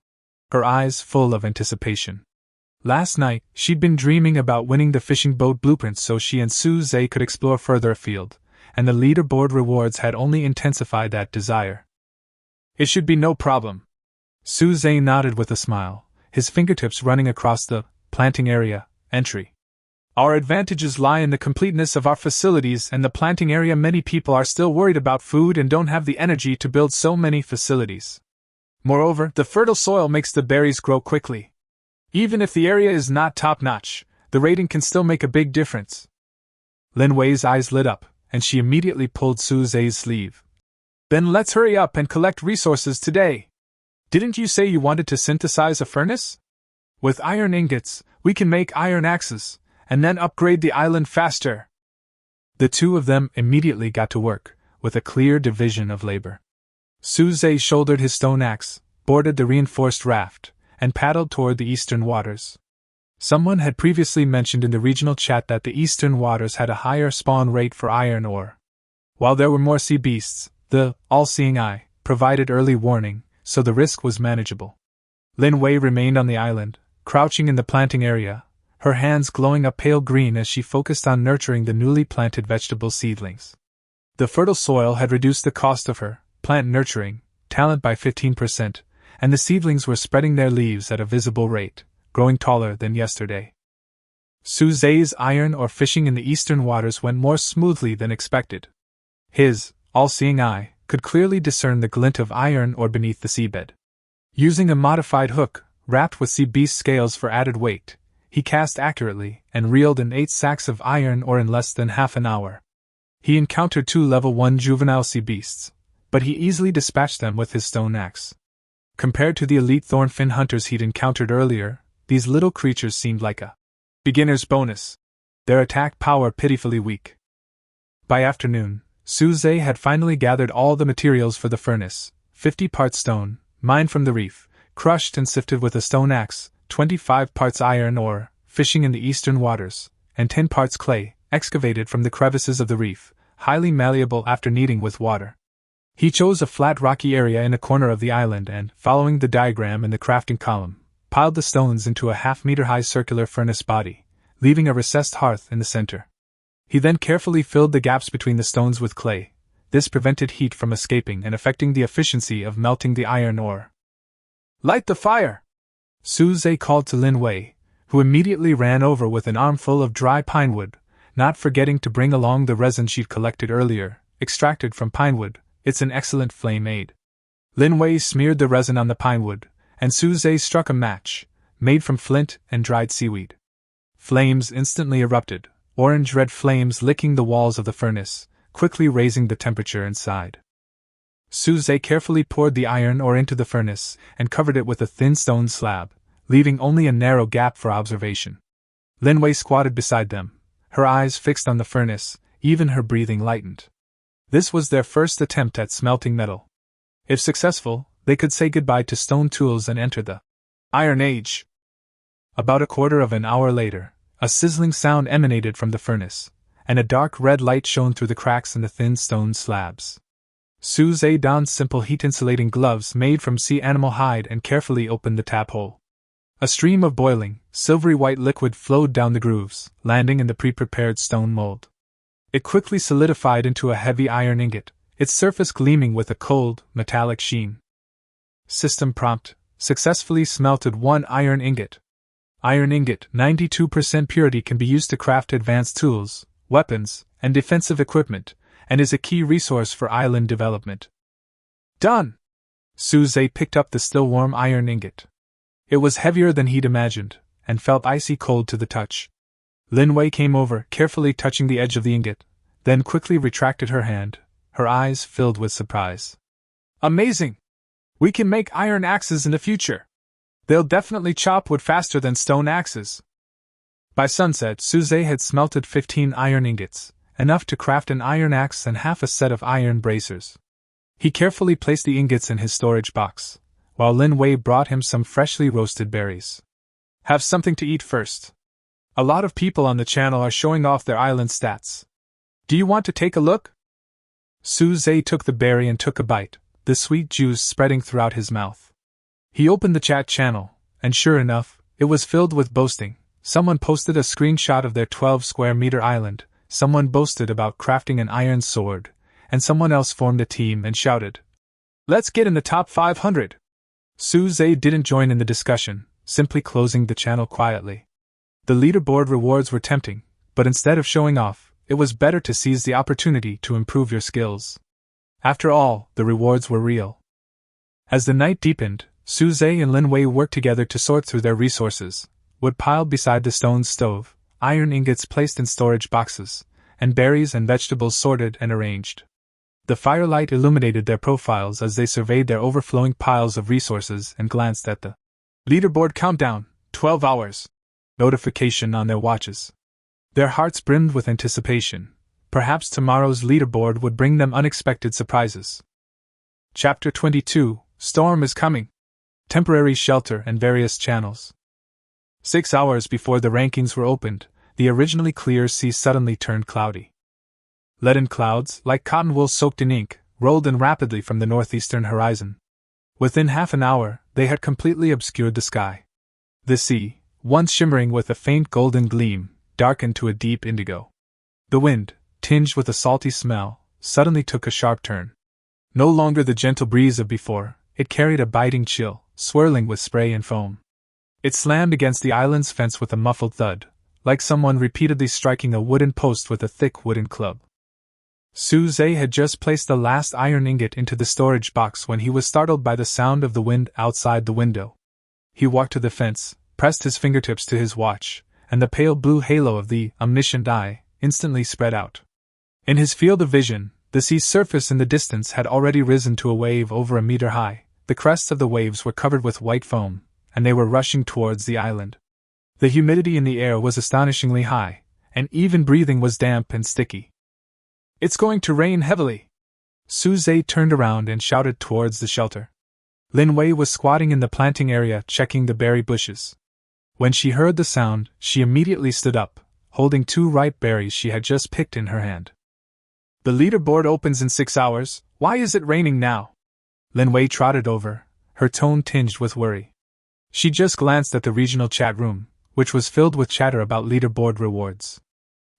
Her eyes full of anticipation. Last night, she'd been dreaming about winning the fishing boat blueprints so she and Su Zhe could explore further afield, and the leaderboard rewards had only intensified that desire. It should be no problem. Su Zhe nodded with a smile, his fingertips running across the planting area entry. Our advantages lie in the completeness of our facilities and the planting area. Many people are still worried about food and don't have the energy to build so many facilities. Moreover, the fertile soil makes the berries grow quickly. Even if the area is not top-notch, the rating can still make a big difference. Lin Wei's eyes lit up, and she immediately pulled Su Zhe's sleeve. Then let's hurry up and collect resources today. Didn't you say you wanted to synthesize a furnace? With iron ingots, we can make iron axes, and then upgrade the island faster. The two of them immediately got to work, with a clear division of labor. Su Zhe shouldered his stone axe, boarded the reinforced raft, and paddled toward the eastern waters. Someone had previously mentioned in the regional chat that the eastern waters had a higher spawn rate for iron ore. While there were more sea beasts, the all-seeing eye provided early warning, so the risk was manageable. Lin Wei remained on the island, crouching in the planting area, her hands glowing a pale green as she focused on nurturing the newly planted vegetable seedlings. The fertile soil had reduced the cost of her plant nurturing talent by 15%, and the seedlings were spreading their leaves at a visible rate, growing taller than yesterday. Su Zhe's iron ore fishing in the eastern waters went more smoothly than expected. His all-seeing eye could clearly discern the glint of iron ore beneath the seabed. Using a modified hook, wrapped with sea beast scales for added weight, he cast accurately and reeled in 8 sacks of iron ore in less than half an hour. He encountered 2 level 1 juvenile sea beasts, but he easily dispatched them with his stone axe. Compared to the elite thornfin hunters he'd encountered earlier, these little creatures seemed like a beginner's bonus. Their attack power pitifully weak. By afternoon, Su Zhe had finally gathered all the materials for the furnace: 50 parts stone, mined from the reef, crushed and sifted with a stone axe, 25 parts iron ore, fishing in the eastern waters, and 10 parts clay, excavated from the crevices of the reef, highly malleable after kneading with water. He chose a flat rocky area in a corner of the island and, following the diagram in the crafting column, piled the stones into a half-meter-high circular furnace body, leaving a recessed hearth in the center. He then carefully filled the gaps between the stones with clay. This prevented heat from escaping and affecting the efficiency of melting the iron ore. "Light the fire!" Su Zhe called to Lin Wei, who immediately ran over with an armful of dry pine wood, not forgetting to bring along the resin she'd collected earlier, extracted from pine wood. It's an excellent flame aid. Lin Wei smeared the resin on the pine wood, and Su Zhe struck a match, made from flint and dried seaweed. Flames instantly erupted, orange-red flames licking the walls of the furnace, quickly raising the temperature inside. Su Zhe carefully poured the iron ore into the furnace and covered it with a thin stone slab, leaving only a narrow gap for observation. Lin Wei squatted beside them, her eyes fixed on the furnace, even her breathing lightened. This was their first attempt at smelting metal. If successful, they could say goodbye to stone tools and enter the Iron Age. About a quarter of an hour later, a sizzling sound emanated from the furnace, and a dark red light shone through the cracks in the thin stone slabs. Su Zhe donned simple heat-insulating gloves made from sea animal hide and carefully opened the tap hole. A stream of boiling, silvery-white liquid flowed down the grooves, landing in the pre-prepared stone mold. It quickly solidified into a heavy iron ingot, its surface gleaming with a cold, metallic sheen. System prompt: successfully smelted 1 iron ingot. Iron ingot, 92% purity, can be used to craft advanced tools, weapons, and defensive equipment, and is a key resource for island development. Done! Su Zhe picked up the still warm iron ingot. It was heavier than he'd imagined, and felt icy cold to the touch. Lin Wei came over, carefully touching the edge of the ingot, then quickly retracted her hand, her eyes filled with surprise. Amazing! We can make iron axes in the future. They'll definitely chop wood faster than stone axes. By sunset, Su Zhe had smelted 15 iron ingots, enough to craft an iron axe and half a set of iron bracers. He carefully placed the ingots in his storage box, while Lin Wei brought him some freshly roasted berries. Have something to eat first. A lot of people on the channel are showing off their island stats. Do you want to take a look? Su-Zhe took the berry and took a bite, the sweet juice spreading throughout his mouth. He opened the chat channel, and sure enough, it was filled with boasting. Someone posted a screenshot of their 12-square-meter island, someone boasted about crafting an iron sword, and someone else formed a team and shouted, "Let's get in the top 500! Su-Zhe didn't join in the discussion, simply closing the channel quietly. The leaderboard rewards were tempting, but instead of showing off, it was better to seize the opportunity to improve your skills. After all, the rewards were real. As the night deepened, Su-Zhe and Lin Wei worked together to sort through their resources: wood piled beside the stone stove, iron ingots placed in storage boxes, and berries and vegetables sorted and arranged. The firelight illuminated their profiles as they surveyed their overflowing piles of resources and glanced at the leaderboard countdown, 12 hours, notification on their watches. Their hearts brimmed with anticipation. Perhaps tomorrow's leaderboard would bring them unexpected surprises. Chapter 22: Storm is Coming. Temporary Shelter and Various Channels. 6 hours before the rankings were opened, the originally clear sea suddenly turned cloudy. Leaden clouds, like cotton wool soaked in ink, rolled in rapidly from the northeastern horizon. Within half an hour, they had completely obscured the sky. The sea, once shimmering with a faint golden gleam, darkened to a deep indigo. The wind, tinged with a salty smell, suddenly took a sharp turn. No longer the gentle breeze of before, it carried a biting chill, swirling with spray and foam. It slammed against the island's fence with a muffled thud, like someone repeatedly striking a wooden post with a thick wooden club. Su-Zhe had just placed the last iron ingot into the storage box when he was startled by the sound of the wind outside the window. He walked to the fence, pressed his fingertips to his watch, and the pale blue halo of the omniscient eye instantly spread out. In his field of vision, the sea's surface in the distance had already risen to a wave over a meter high. The crests of the waves were covered with white foam, and they were rushing towards the island. The humidity in the air was astonishingly high, and even breathing was damp and sticky. "It's going to rain heavily!" Su-Zhe turned around and shouted towards the shelter. Lin Wei was squatting in the planting area checking the berry bushes. When she heard the sound, she immediately stood up, holding 2 ripe berries she had just picked in her hand. "The leaderboard opens in 6 hours, why is it raining now?" Lin Wei trotted over, her tone tinged with worry. She just glanced at the regional chat room, which was filled with chatter about leaderboard rewards.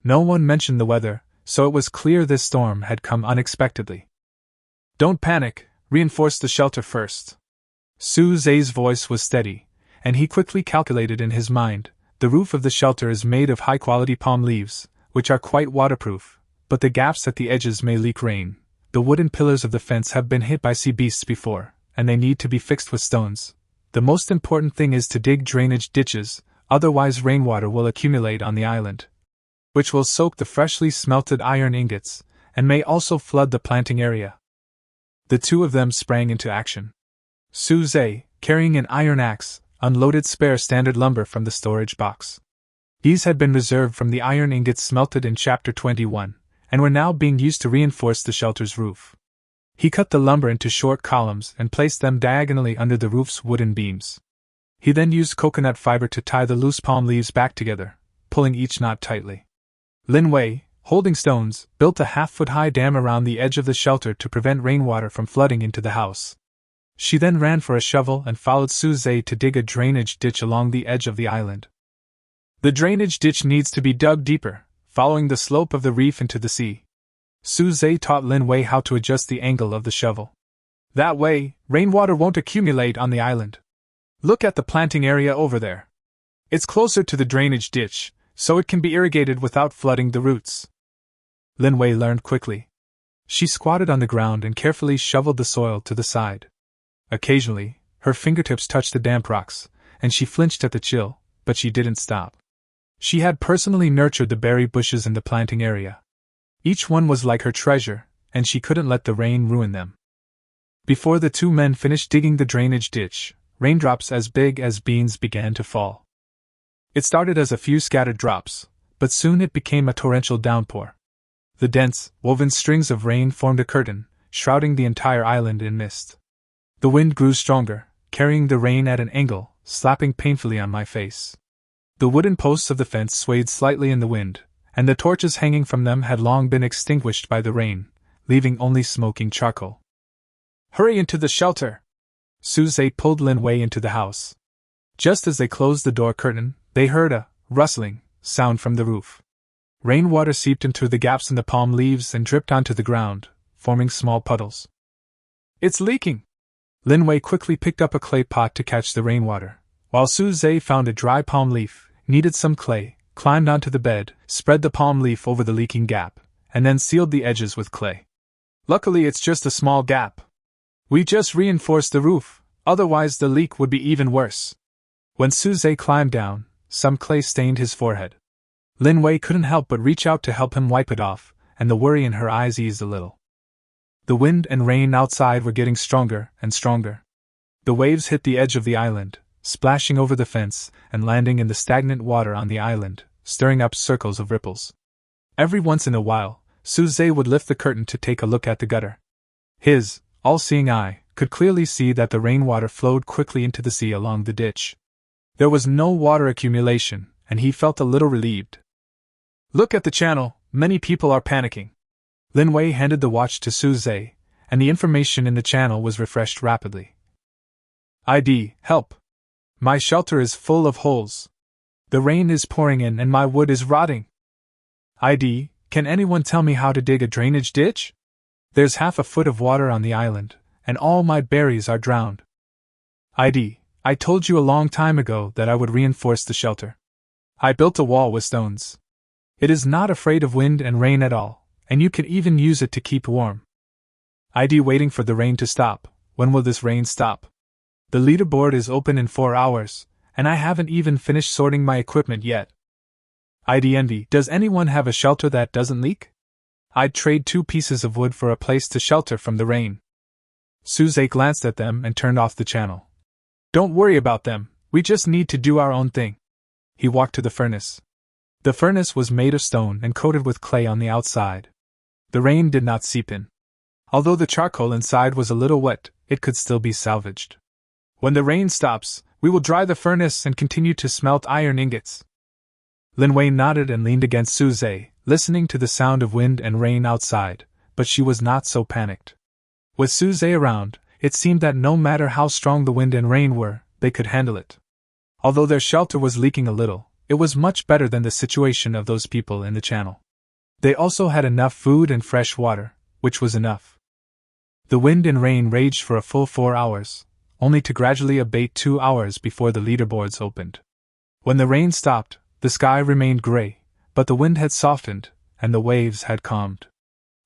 No one mentioned the weather, so it was clear this storm had come unexpectedly. "Don't panic, reinforce the shelter first." Su-Zhe's voice was steady, and he quickly calculated in his mind, the roof of the shelter is made of high-quality palm leaves, which are quite waterproof, but the gaps at the edges may leak rain. The wooden pillars of the fence have been hit by sea beasts before, and they need to be fixed with stones. The most important thing is to dig drainage ditches, otherwise rainwater will accumulate on the island, which will soak the freshly smelted iron ingots, and may also flood the planting area. The two of them sprang into action. Su-Zhe, carrying an iron axe, unloaded spare standard lumber from the storage box. These had been reserved from the iron ingots smelted in Chapter 21, and were now being used to reinforce the shelter's roof. He cut the lumber into short columns and placed them diagonally under the roof's wooden beams. He then used coconut fiber to tie the loose palm leaves back together, pulling each knot tightly. Lin Wei, holding stones, built a half-foot-high dam around the edge of the shelter to prevent rainwater from flooding into the house. She then ran for a shovel and followed Su-Zhe to dig a drainage ditch along the edge of the island. The drainage ditch needs to be dug deeper, following the slope of the reef into the sea. Su-Zhe taught Lin Wei how to adjust the angle of the shovel. That way, rainwater won't accumulate on the island. Look at the planting area over there. It's closer to the drainage ditch, so it can be irrigated without flooding the roots. Lin Wei learned quickly. She squatted on the ground and carefully shoveled the soil to the side. Occasionally, her fingertips touched the damp rocks, and she flinched at the chill, but she didn't stop. She had personally nurtured the berry bushes in the planting area. Each one was like her treasure, and she couldn't let the rain ruin them. Before the two men finished digging the drainage ditch, raindrops as big as beans began to fall. It started as a few scattered drops, but soon it became a torrential downpour. The dense, woven strings of rain formed a curtain, shrouding the entire island in mist. The wind grew stronger, carrying the rain at an angle, slapping painfully on my face. The wooden posts of the fence swayed slightly in the wind, and the torches hanging from them had long been extinguished by the rain, leaving only smoking charcoal. Hurry into the shelter! Suze pulled Lin Wei into the house. Just as they closed the door curtain, they heard a rustling sound from the roof. Rainwater seeped in through the gaps in the palm leaves and dripped onto the ground, forming small puddles. It's leaking! Lin Wei quickly picked up a clay pot to catch the rainwater, while Suze found a dry palm leaf, kneaded some clay, climbed onto the bed, spread the palm leaf over the leaking gap, and then sealed the edges with clay. Luckily, it's just a small gap. We just reinforced the roof, otherwise the leak would be even worse. When Suze climbed down, some clay stained his forehead. Lin Wei couldn't help but reach out to help him wipe it off, and the worry in her eyes eased a little. The wind and rain outside were getting stronger and stronger. The waves hit the edge of the island, splashing over the fence and landing in the stagnant water on the island, stirring up circles of ripples. Every once in a while, Suze would lift the curtain to take a look at the gutter. His all-seeing eye could clearly see that the rainwater flowed quickly into the sea along the ditch. There was no water accumulation, and he felt a little relieved. Look at the channel, many people are panicking. Lin Wei handed the watch to Suze, and the information in the channel was refreshed rapidly. ID, help! My shelter is full of holes. The rain is pouring in and my wood is rotting. ID, can anyone tell me how to dig a drainage ditch? There's half a foot of water on the island, and all my berries are drowned. ID, I told you a long time ago that I would reinforce the shelter. I built a wall with stones. It is not afraid of wind and rain at all, and you can even use it to keep warm. ID waiting for the rain to stop. When will this rain stop? The leaderboard is open in 4 hours, and I haven't even finished sorting my equipment yet. ID envy, does anyone have a shelter that doesn't leak? I'd trade 2 pieces of wood for a place to shelter from the rain. Suze glanced at them and turned off the channel. Don't worry about them, we just need to do our own thing. He walked to the furnace. The furnace was made of stone and coated with clay on the outside. The rain did not seep in. Although the charcoal inside was a little wet, it could still be salvaged. When the rain stops, we will dry the furnace and continue to smelt iron ingots. Lin Wei nodded and leaned against Suze, listening to the sound of wind and rain outside, but she was not so panicked. With Suze around, it seemed that no matter how strong the wind and rain were, they could handle it. Although their shelter was leaking a little, it was much better than the situation of those people in the channel. They also had enough food and fresh water, which was enough. The wind and rain raged for a full 4 hours, only to gradually abate 2 hours before the leaderboards opened. When the rain stopped, the sky remained gray, but the wind had softened, and the waves had calmed.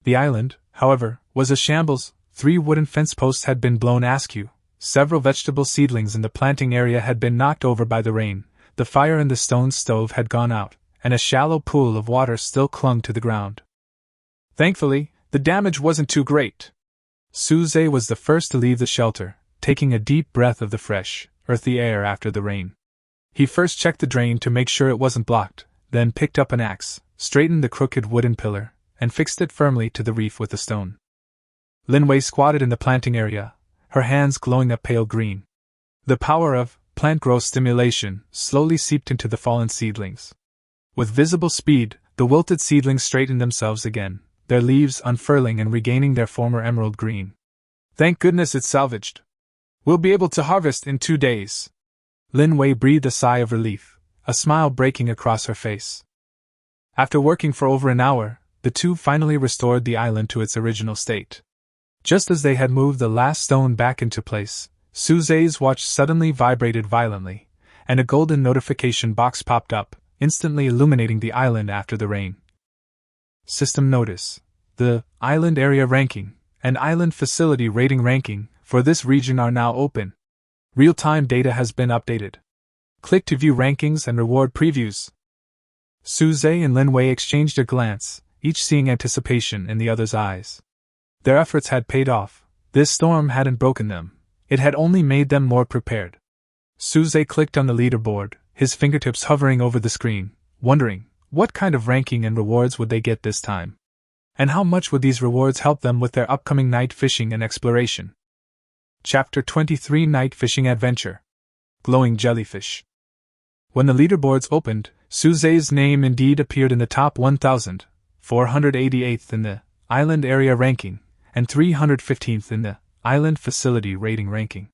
The island, however, was a shambles. 3 wooden fence posts had been blown askew, several vegetable seedlings in the planting area had been knocked over by the rain, the fire in the stone stove had gone out, and a shallow pool of water still clung to the ground. Thankfully, the damage wasn't too great. Suze was the first to leave the shelter, taking a deep breath of the fresh, earthy air after the rain. He first checked the drain to make sure it wasn't blocked, then picked up an axe, straightened the crooked wooden pillar, and fixed it firmly to the reef with a stone. Lin Wei squatted in the planting area, her hands glowing a pale green. The power of plant growth stimulation slowly seeped into the fallen seedlings. With visible speed, the wilted seedlings straightened themselves again, their leaves unfurling and regaining their former emerald green. Thank goodness it's salvaged. We'll be able to harvest in 2 days. Lin Wei breathed a sigh of relief, a smile breaking across her face. After working for over an hour, the two finally restored the island to its original state. Just as they had moved the last stone back into place, Suze's watch suddenly vibrated violently, and a golden notification box popped up, instantly illuminating the island after the rain. System notice: the Island Area Ranking and Island Facility Rating ranking for this region are now open. Real-time data has been updated. Click to view rankings and reward previews. Suze and Lin Wei exchanged a glance, each seeing anticipation in the other's eyes. Their efforts had paid off. This storm hadn't broken them. It had only made them more prepared. Suze clicked on the leaderboard, his fingertips hovering over the screen, wondering, what kind of ranking and rewards would they get this time? And how much would these rewards help them with their upcoming night fishing and exploration? Chapter 23 Night Fishing Adventure. Glowing Jellyfish. When the leaderboards opened, Suze's name indeed appeared in the top 1,488th in the Island Area Ranking, and 315th in the Island Facility Rating Ranking.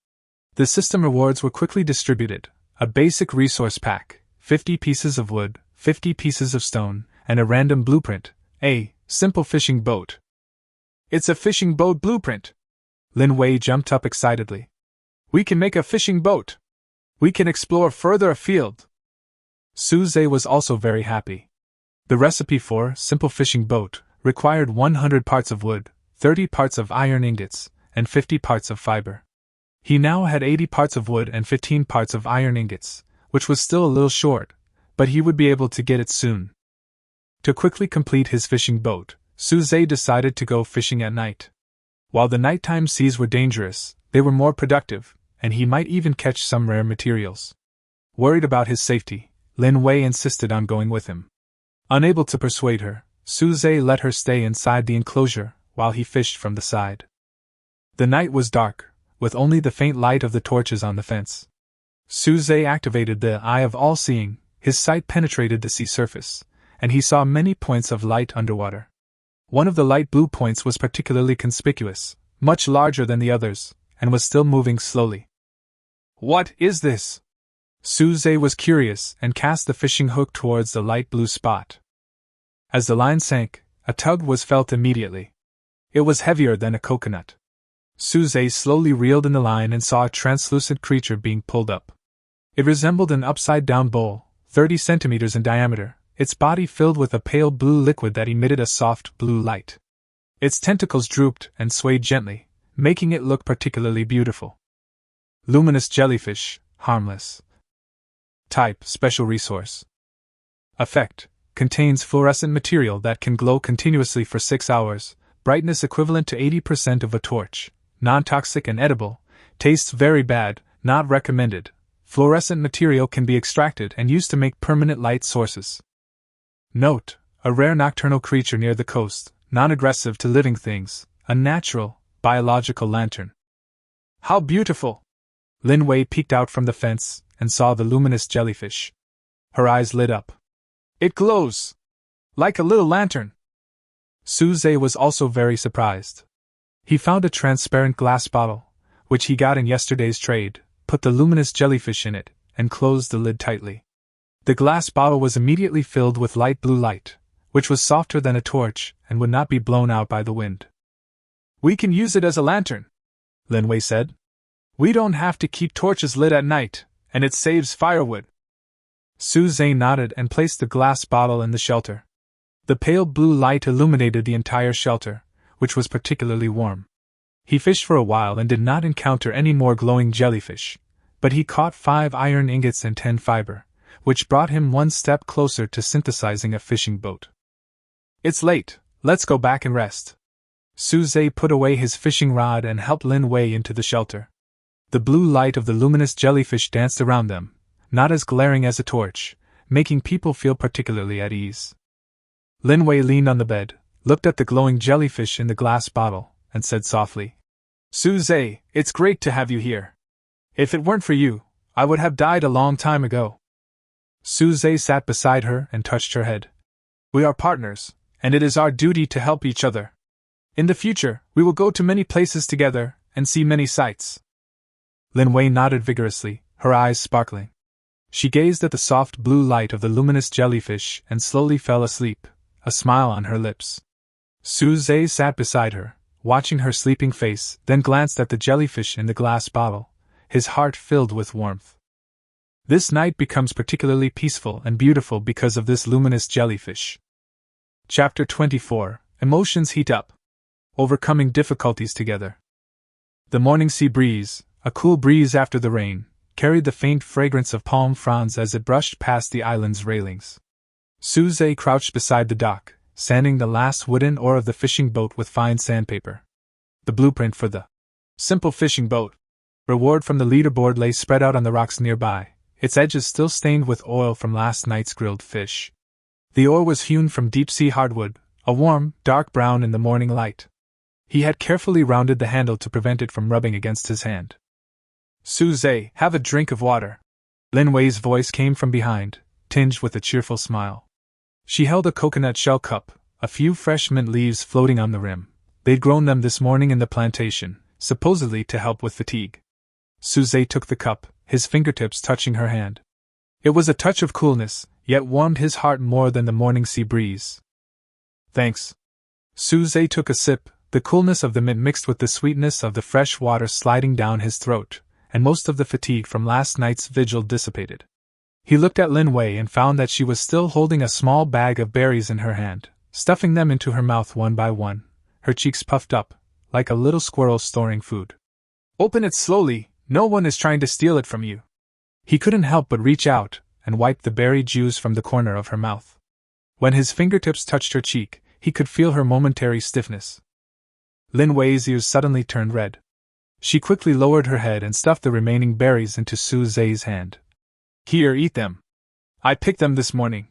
The system rewards were quickly distributed: a basic resource pack, 50 pieces of wood, 50 pieces of stone, and a random blueprint, a simple fishing boat. It's a fishing boat blueprint! Lin Wei jumped up excitedly. We can make a fishing boat! We can explore further afield! Suze was also very happy. The recipe for simple fishing boat required 100 parts of wood, 30 parts of iron ingots, and 50 parts of fiber. He now had 80 parts of wood and 15 parts of iron ingots, which was still a little short, but he would be able to get it soon. To quickly complete his fishing boat, Suze decided to go fishing at night. While the nighttime seas were dangerous, they were more productive, and he might even catch some rare materials. Worried about his safety, Lin Wei insisted on going with him. Unable to persuade her, Suze let her stay inside the enclosure while he fished from the side. The night was dark, with only the faint light of the torches on the fence. Suze activated the Eye of All-Seeing. His sight penetrated the sea surface, and he saw many points of light underwater. One of the light blue points was particularly conspicuous, much larger than the others, and was still moving slowly. What is this? Suze was curious and cast the fishing hook towards the light blue spot. As the line sank, a tug was felt immediately. It was heavier than a coconut. Suze slowly reeled in the line and saw a translucent creature being pulled up. It resembled an upside-down bowl, 30 centimeters in diameter, its body filled with a pale blue liquid that emitted a soft blue light. Its tentacles drooped and swayed gently, making it look particularly beautiful. Luminous jellyfish, harmless. Type: special resource. Effect: contains fluorescent material that can glow continuously for 6 hours, brightness equivalent to 80% of a torch, non-toxic and edible, tastes very bad, not recommended. Fluorescent material can be extracted and used to make permanent light sources. Note: a rare nocturnal creature near the coast, non-aggressive to living things, a natural, biological lantern. How beautiful! Lin Wei peeked out from the fence and saw the luminous jellyfish. Her eyes lit up. It glows! Like a little lantern! Suze was also very surprised. He found a transparent glass bottle, which he got in yesterday's trade, put the luminous jellyfish in it, and closed the lid tightly. The glass bottle was immediately filled with light blue light, which was softer than a torch and would not be blown out by the wind. We can use it as a lantern, Lin Wei said. We don't have to keep torches lit at night, and it saves firewood. Suze nodded and placed the glass bottle in the shelter. The pale blue light illuminated the entire shelter, which was particularly warm. He fished for a while and did not encounter any more glowing jellyfish, but he caught 5 iron ingots and 10 fiber, which brought him one step closer to synthesizing a fishing boat. It's late, let's go back and rest. Suze put away his fishing rod and helped Lin Wei into the shelter. The blue light of the luminous jellyfish danced around them, not as glaring as a torch, making people feel particularly at ease. Lin Wei leaned on the bed, looked at the glowing jellyfish in the glass bottle, and said softly, Suze, it's great to have you here. If it weren't for you, I would have died a long time ago. Suze sat beside her and touched her head. We are partners, and it is our duty to help each other. In the future, we will go to many places together and see many sights. Lin Wei nodded vigorously, her eyes sparkling. She gazed at the soft blue light of the luminous jellyfish and slowly fell asleep, a smile on her lips. Suze sat beside her, watching her sleeping face, then glanced at the jellyfish in the glass bottle, his heart filled with warmth. This night becomes particularly peaceful and beautiful because of this luminous jellyfish. Chapter 24: Emotions Heat Up. Overcoming difficulties together. The morning sea breeze, a cool breeze after the rain, carried the faint fragrance of palm fronds as it brushed past the island's railings. Suze crouched beside the dock, sanding the last wooden oar of the fishing boat with fine sandpaper. The blueprint for the simple fishing boat reward from the leaderboard lay spread out on the rocks nearby, its edges still stained with oil from last night's grilled fish. The oar was hewn from deep-sea hardwood, a warm, dark brown in the morning light. He had carefully rounded the handle to prevent it from rubbing against his hand. Suze, have a drink of water. Lin Wei's voice came from behind, tinged with a cheerful smile. She held a coconut shell cup, a few fresh mint leaves floating on the rim. They'd grown them this morning in the plantation, supposedly to help with fatigue. Suze took the cup, his fingertips touching her hand. It was a touch of coolness, yet warmed his heart more than the morning sea breeze. Thanks. Suze took a sip, the coolness of the mint mixed with the sweetness of the fresh water sliding down his throat, and most of the fatigue from last night's vigil dissipated. He looked at Lin Wei and found that she was still holding a small bag of berries in her hand, stuffing them into her mouth one by one, her cheeks puffed up, like a little squirrel storing food. Open it slowly, no one is trying to steal it from you. He couldn't help but reach out and wipe the berry juice from the corner of her mouth. When his fingertips touched her cheek, he could feel her momentary stiffness. Lin Wei's ears suddenly turned red. She quickly lowered her head and stuffed the remaining berries into Suze's hand. Here, eat them. I picked them this morning.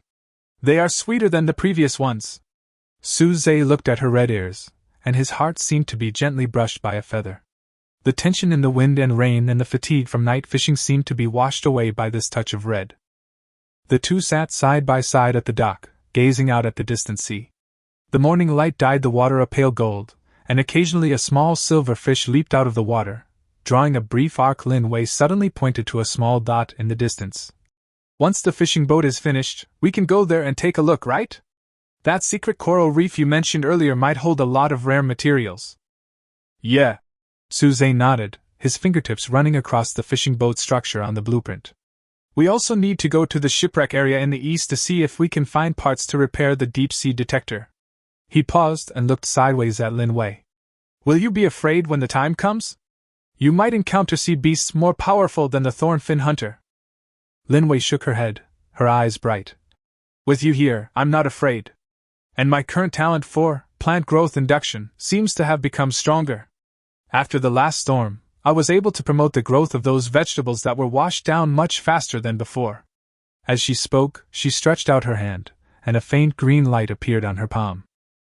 They are sweeter than the previous ones. Suze looked at her red ears, and his heart seemed to be gently brushed by a feather. The tension in the wind and rain and the fatigue from night fishing seemed to be washed away by this touch of red. The two sat side by side at the dock, gazing out at the distant sea. The morning light dyed the water a pale gold, and occasionally a small silver fish leaped out of the water. Drawing a brief arc, Lin Wei suddenly pointed to a small dot in the distance. Once the fishing boat is finished, we can go there and take a look, right? That secret coral reef you mentioned earlier might hold a lot of rare materials. Yeah. Suze nodded, his fingertips running across the fishing boat structure on the blueprint. We also need to go to the shipwreck area in the east to see if we can find parts to repair the deep-sea detector. He paused and looked sideways at Lin Wei. Will you be afraid when the time comes? You might encounter sea beasts more powerful than the thornfin hunter. Lin Wei shook her head, her eyes bright. With you here, I'm not afraid. And my current talent for plant growth induction seems to have become stronger. After the last storm, I was able to promote the growth of those vegetables that were washed down much faster than before. As she spoke, she stretched out her hand, and a faint green light appeared on her palm.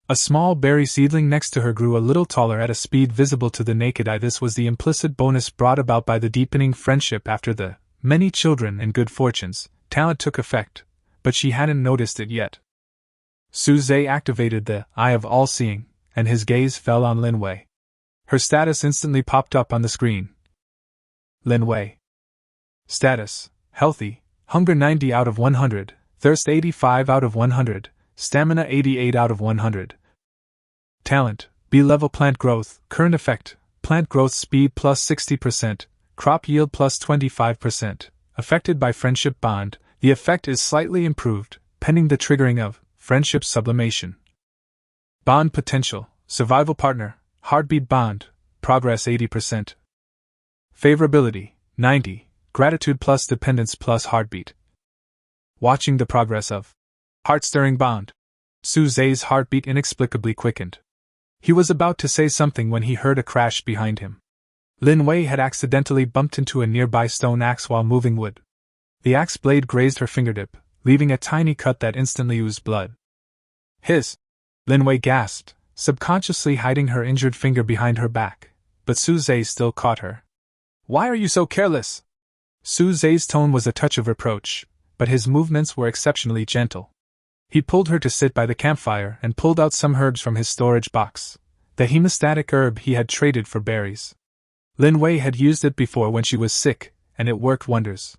A small berry seedling next to her grew a little taller at a speed visible to the naked eye. This was the implicit bonus brought about by the deepening friendship after the many children and good fortunes. Talent took effect, but she hadn't noticed it yet. Suze activated the Eye of All-Seeing, and his gaze fell on Lin Wei. Her status instantly popped up on the screen. Lin Wei. Status: healthy, hunger 90 out of 100, thirst 85 out of 100, stamina 88 out of 100. Talent: B-level plant growth, current effect, plant growth speed plus 60%, crop yield plus 25%. Affected by friendship bond, the effect is slightly improved, pending the triggering of friendship sublimation. Bond potential: survival partner, heartbeat bond, progress 80%. Favorability: 90, gratitude plus dependence plus heartbeat. Watching the progress of heart-stirring bond, Suze's heartbeat inexplicably quickened. He was about to say something when he heard a crash behind him. Lin Wei had accidentally bumped into a nearby stone axe while moving wood. The axe blade grazed her fingertip, leaving a tiny cut that instantly oozed blood. Hiss! Lin Wei gasped, subconsciously hiding her injured finger behind her back, but Suze still caught her. Why are you so careless? Suze's tone was a touch of reproach, but his movements were exceptionally gentle. He pulled her to sit by the campfire and pulled out some herbs from his storage box, the hemostatic herb he had traded for berries. Lin Wei had used it before when she was sick, and it worked wonders.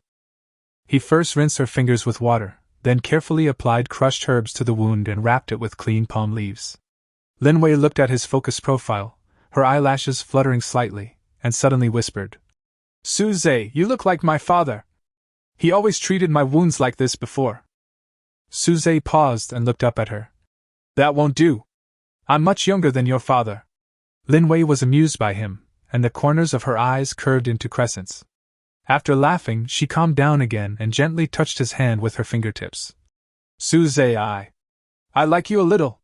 He first rinsed her fingers with water, then carefully applied crushed herbs to the wound and wrapped it with clean palm leaves. Lin Wei looked at his focused profile, her eyelashes fluttering slightly, and suddenly whispered, Suze, you look like my father. He always treated my wounds like this before. Suze paused and looked up at her. That won't do. I'm much younger than your father. Lin Wei was amused by him, and the corners of her eyes curved into crescents. After laughing, she calmed down again and gently touched his hand with her fingertips. Suze, I like you a little.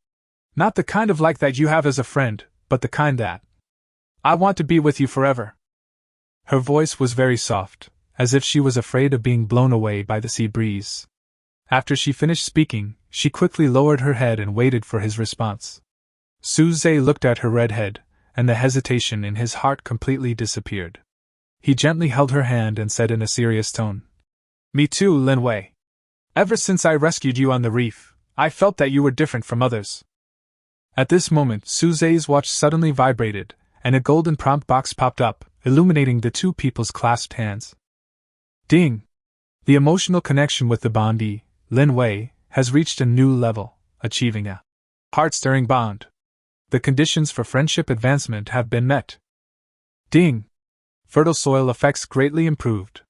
Not the kind of like that you have as a friend, but the kind that I want to be with you forever. Her voice was very soft, as if she was afraid of being blown away by the sea breeze. After she finished speaking, she quickly lowered her head and waited for his response. Suze looked at her red head, and the hesitation in his heart completely disappeared. He gently held her hand and said in a serious tone, Me too, Lin Wei. Ever since I rescued you on the reef, I felt that you were different from others. At this moment, Suze's watch suddenly vibrated, and a golden prompt box popped up, illuminating the two people's clasped hands. Ding! The emotional connection with the bondee, Lin Wei, has reached a new level, achieving a heart-stirring bond. The conditions for friendship advancement have been met. Ding! Fertile soil effects greatly improved.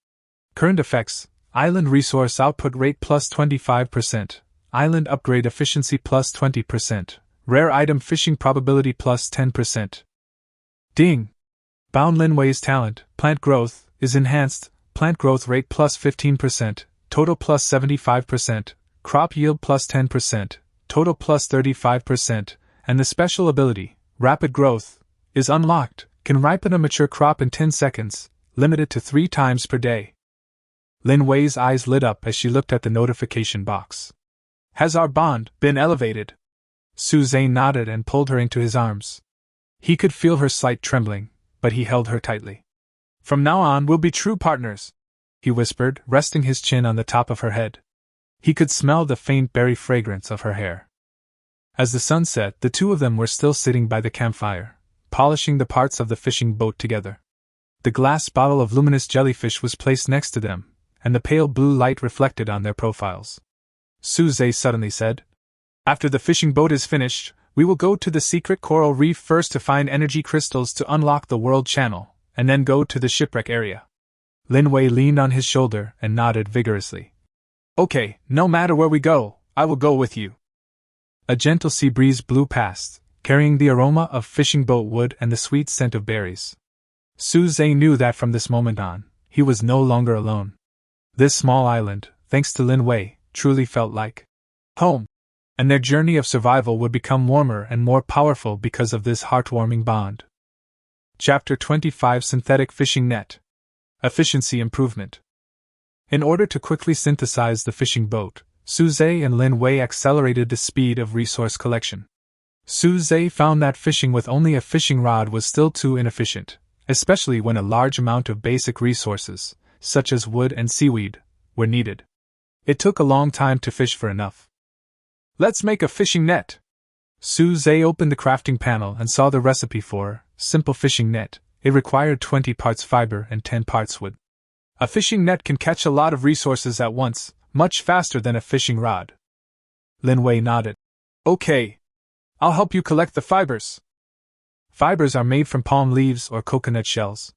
Current effects: island resource output rate plus 25%, island upgrade efficiency plus 20%, rare item fishing probability plus 10%. Ding! Bound Lin Wei's talent, plant growth, is enhanced, plant growth rate plus 15%, total plus 75%, crop yield plus 10%, total plus 35%, and the special ability, rapid growth, is unlocked, can ripen a mature crop in 10 seconds, limited to 3 times per day. Lin Wei's eyes lit up as she looked at the notification box. Has our bond been elevated? Suze nodded and pulled her into his arms. He could feel her slight trembling, but he held her tightly. From now on we'll be true partners, he whispered, resting his chin on the top of her head. He could smell the faint berry fragrance of her hair. As the sun set, the two of them were still sitting by the campfire, polishing the parts of the fishing boat together. The glass bottle of luminous jellyfish was placed next to them, and the pale blue light reflected on their profiles. Suze suddenly said, "After the fishing boat is finished, we will go to the secret coral reef first to find energy crystals to unlock the world channel, and then go to the shipwreck area." Lin Wei leaned on his shoulder and nodded vigorously. "Okay, no matter where we go, I will go with you." A gentle sea breeze blew past, carrying the aroma of fishing boat wood and the sweet scent of berries. Suze knew that from this moment on, he was no longer alone. This small island, thanks to Lin Wei, truly felt like home, and their journey of survival would become warmer and more powerful because of this heartwarming bond. Chapter 25: Synthetic Fishing Net. Efficiency Improvement. In order to quickly synthesize the fishing boat, Suze and Lin Wei accelerated the speed of resource collection. Suze found that fishing with only a fishing rod was still too inefficient, especially when a large amount of basic resources, such as wood and seaweed, were needed. It took a long time to fish for enough. "Let's make a fishing net." Suze opened the crafting panel and saw the recipe for simple fishing net. It required 20 parts fiber and 10 parts wood. A fishing net can catch a lot of resources at once, much faster than a fishing rod. Lin Wei nodded. "Okay. I'll help you collect the fibers." Fibers are made from palm leaves or coconut shells.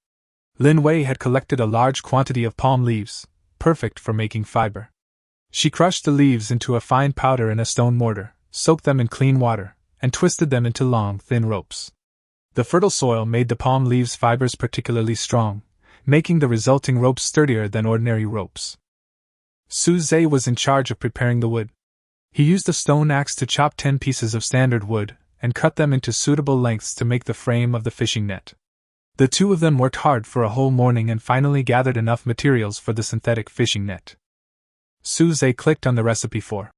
Lin Wei had collected a large quantity of palm leaves, perfect for making fiber. She crushed the leaves into a fine powder in a stone mortar, soaked them in clean water, and twisted them into long, thin ropes. The fertile soil made the palm leaves' fibers particularly strong, making the resulting ropes sturdier than ordinary ropes. Suze was in charge of preparing the wood. He used a stone axe to chop 10 pieces of standard wood, and cut them into suitable lengths to make the frame of the fishing net. The two of them worked hard for a whole morning and finally gathered enough materials for the synthetic fishing net. Suze clicked on the recipe for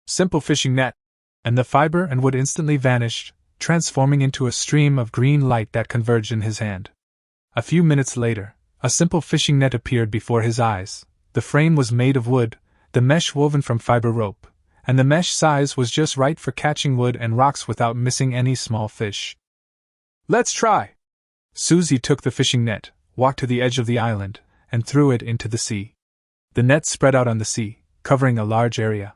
simple fishing net, and the fiber and wood instantly vanished, transforming into a stream of green light that converged in his hand. A few minutes later, a simple fishing net appeared before his eyes. The frame was made of wood, the mesh woven from fiber rope, and the mesh size was just right for catching wood and rocks without missing any small fish. "Let's try!" Suzy took the fishing net, walked to the edge of the island, and threw it into the sea. The net spread out on the sea, covering a large area.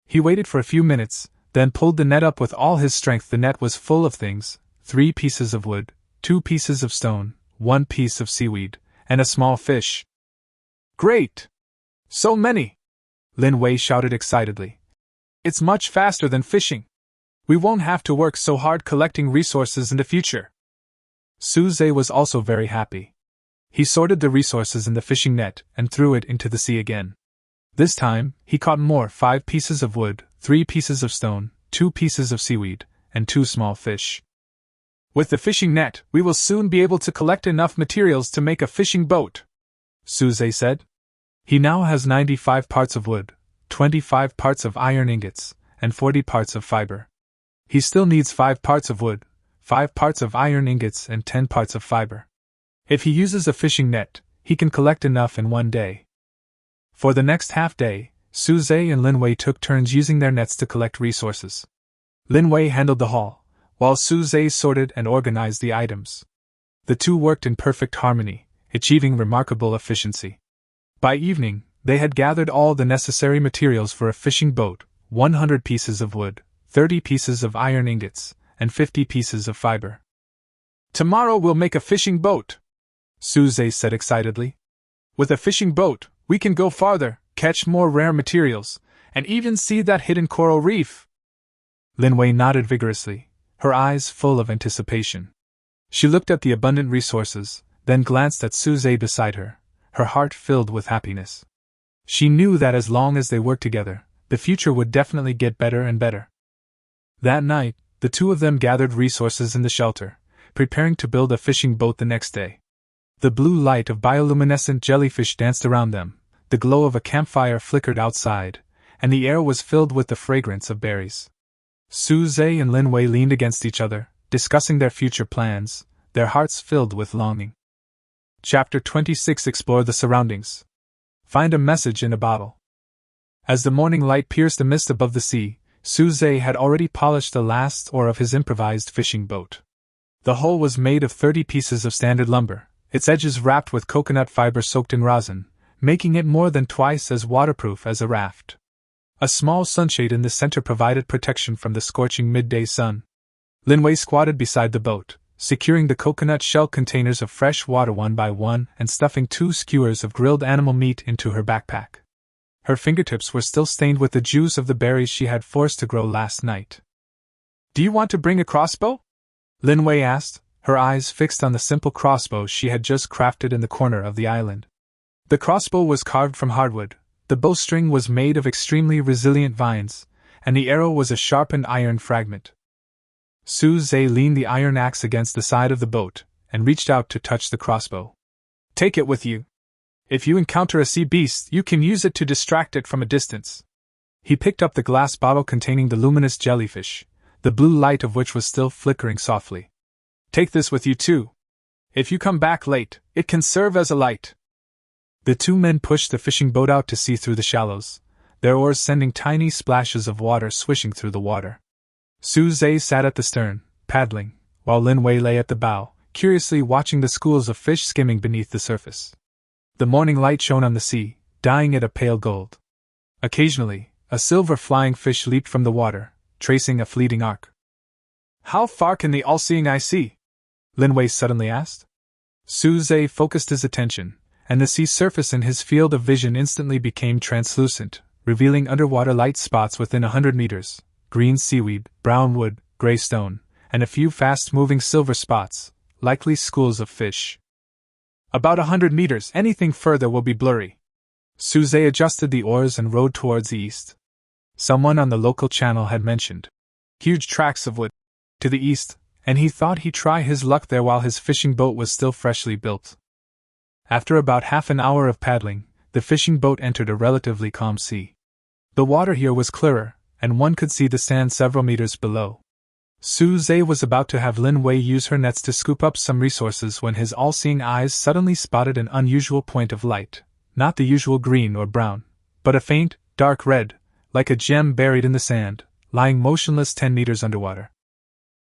He waited for a few minutes, then pulled the net up with all his strength. The net was full of things: 3 pieces of wood, 2 pieces of stone, 1 piece of seaweed, and a small fish. "Great! So many!" Lin Wei shouted excitedly. "It's much faster than fishing. We won't have to work so hard collecting resources in the future." Suze was also very happy. He sorted the resources in the fishing net and threw it into the sea again. This time, he caught more: 5 pieces of wood, 3 pieces of stone, 2 pieces of seaweed, and 2 small fish. "With the fishing net, we will soon be able to collect enough materials to make a fishing boat," Suze said. He now has 95 parts of wood, 25 parts of iron ingots, and 40 parts of fiber. He still needs 5 parts of wood, 5 parts of iron ingots, and 10 parts of fiber. If he uses a fishing net, he can collect enough in one day. For the next half day, Suze and Lin Wei took turns using their nets to collect resources. Lin Wei handled the haul, while Suze sorted and organized the items. The two worked in perfect harmony, achieving remarkable efficiency. By evening, they had gathered all the necessary materials for a fishing boat: 100 pieces of wood, 30 pieces of iron ingots, and 50 pieces of fiber. "Tomorrow we'll make a fishing boat," Suze said excitedly. "With a fishing boat, we can go farther, catch more rare materials, and even see that hidden coral reef." Linwei nodded vigorously, her eyes full of anticipation. She looked at the abundant resources, then glanced at Suze beside her, her heart filled with happiness. She knew that as long as they worked together, the future would definitely get better and better. That night, the two of them gathered resources in the shelter, preparing to build a fishing boat the next day. The blue light of bioluminescent jellyfish danced around them, the glow of a campfire flickered outside, and the air was filled with the fragrance of berries. Suze and Linwei leaned against each other, discussing their future plans, their hearts filled with longing. Chapter 26: Explore the surroundings. Find a message in a bottle. As the morning light pierced the mist above the sea, Suze had already polished the last oar of his improvised fishing boat. The hull was made of 30 pieces of standard lumber, its edges wrapped with coconut fiber soaked in rosin, making it more than twice as waterproof as a raft. A small sunshade in the center provided protection from the scorching midday sun. Linwei squatted beside the boat, securing the coconut shell containers of fresh water one by one and stuffing 2 skewers of grilled animal meat into her backpack. Her fingertips were still stained with the juice of the berries she had forced to grow last night. "Do you want to bring a crossbow?" Linwei asked, her eyes fixed on the simple crossbow she had just crafted in the corner of the island. The crossbow was carved from hardwood, the bowstring was made of extremely resilient vines, and the arrow was a sharpened iron fragment. Suze leaned the iron axe against the side of the boat, and reached out to touch the crossbow. "Take it with you. If you encounter a sea beast, you can use it to distract it from a distance." He picked up the glass bottle containing the luminous jellyfish, the blue light of which was still flickering softly. "Take this with you too. If you come back late, it can serve as a light." The two men pushed the fishing boat out to sea through the shallows, their oars sending tiny splashes of water swishing through the water. Suze sat at the stern, paddling, while Linwei lay at the bow, curiously watching the schools of fish skimming beneath the surface. The morning light shone on the sea, dyeing it a pale gold. Occasionally, a silver flying fish leaped from the water, tracing a fleeting arc. "How far can the all-seeing eye see?" Linwei suddenly asked. Suze focused his attention, and the sea surface in his field of vision instantly became translucent, revealing underwater light spots within 100 meters, green seaweed, brown wood, gray stone, and a few fast-moving silver spots, likely schools of fish. "About 100 meters, anything further will be blurry." Suze adjusted the oars and rowed towards the east. Someone on the local channel had mentioned huge tracts of wood to the east, and he thought he'd try his luck there while his fishing boat was still freshly built. After about half an hour of paddling, the fishing boat entered a relatively calm sea. The water here was clearer, and one could see the sand several meters below. Suze was about to have Linwei use her nets to scoop up some resources when his all-seeing eyes suddenly spotted an unusual point of light, not the usual green or brown, but a faint, dark red, like a gem buried in the sand, lying motionless 10 meters underwater.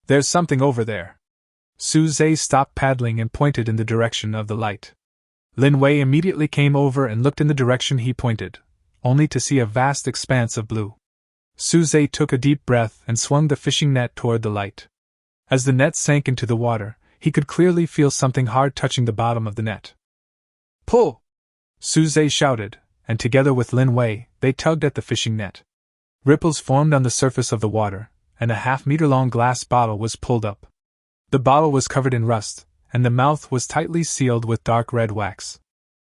"There's something over there." Suze stopped paddling and pointed in the direction of the light. Linwei immediately came over and looked in the direction he pointed, only to see a vast expanse of blue. Suze took a deep breath and swung the fishing net toward the light. As the net sank into the water, he could clearly feel something hard touching the bottom of the net. "Pull!" Suze shouted, and together with Linwei, they tugged at the fishing net. Ripples formed on the surface of the water, and a half-meter-long glass bottle was pulled up. The bottle was covered in rust, and the mouth was tightly sealed with dark red wax.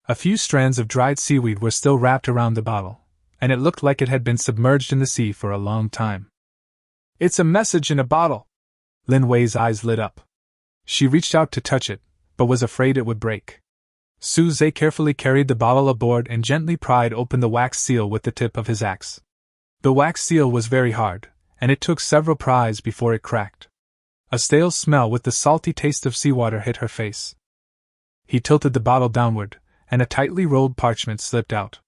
A few strands of dried seaweed were still wrapped around the bottle, and it looked like it had been submerged in the sea for a long time. "It's a message in a bottle!" Linwei's eyes lit up. She reached out to touch it, but was afraid it would break. Suze carefully carried the bottle aboard and gently pried open the wax seal with the tip of his axe. The wax seal was very hard, and it took several pries before it cracked. A stale smell with the salty taste of seawater hit her face. He tilted the bottle downward, and a tightly rolled parchment slipped out.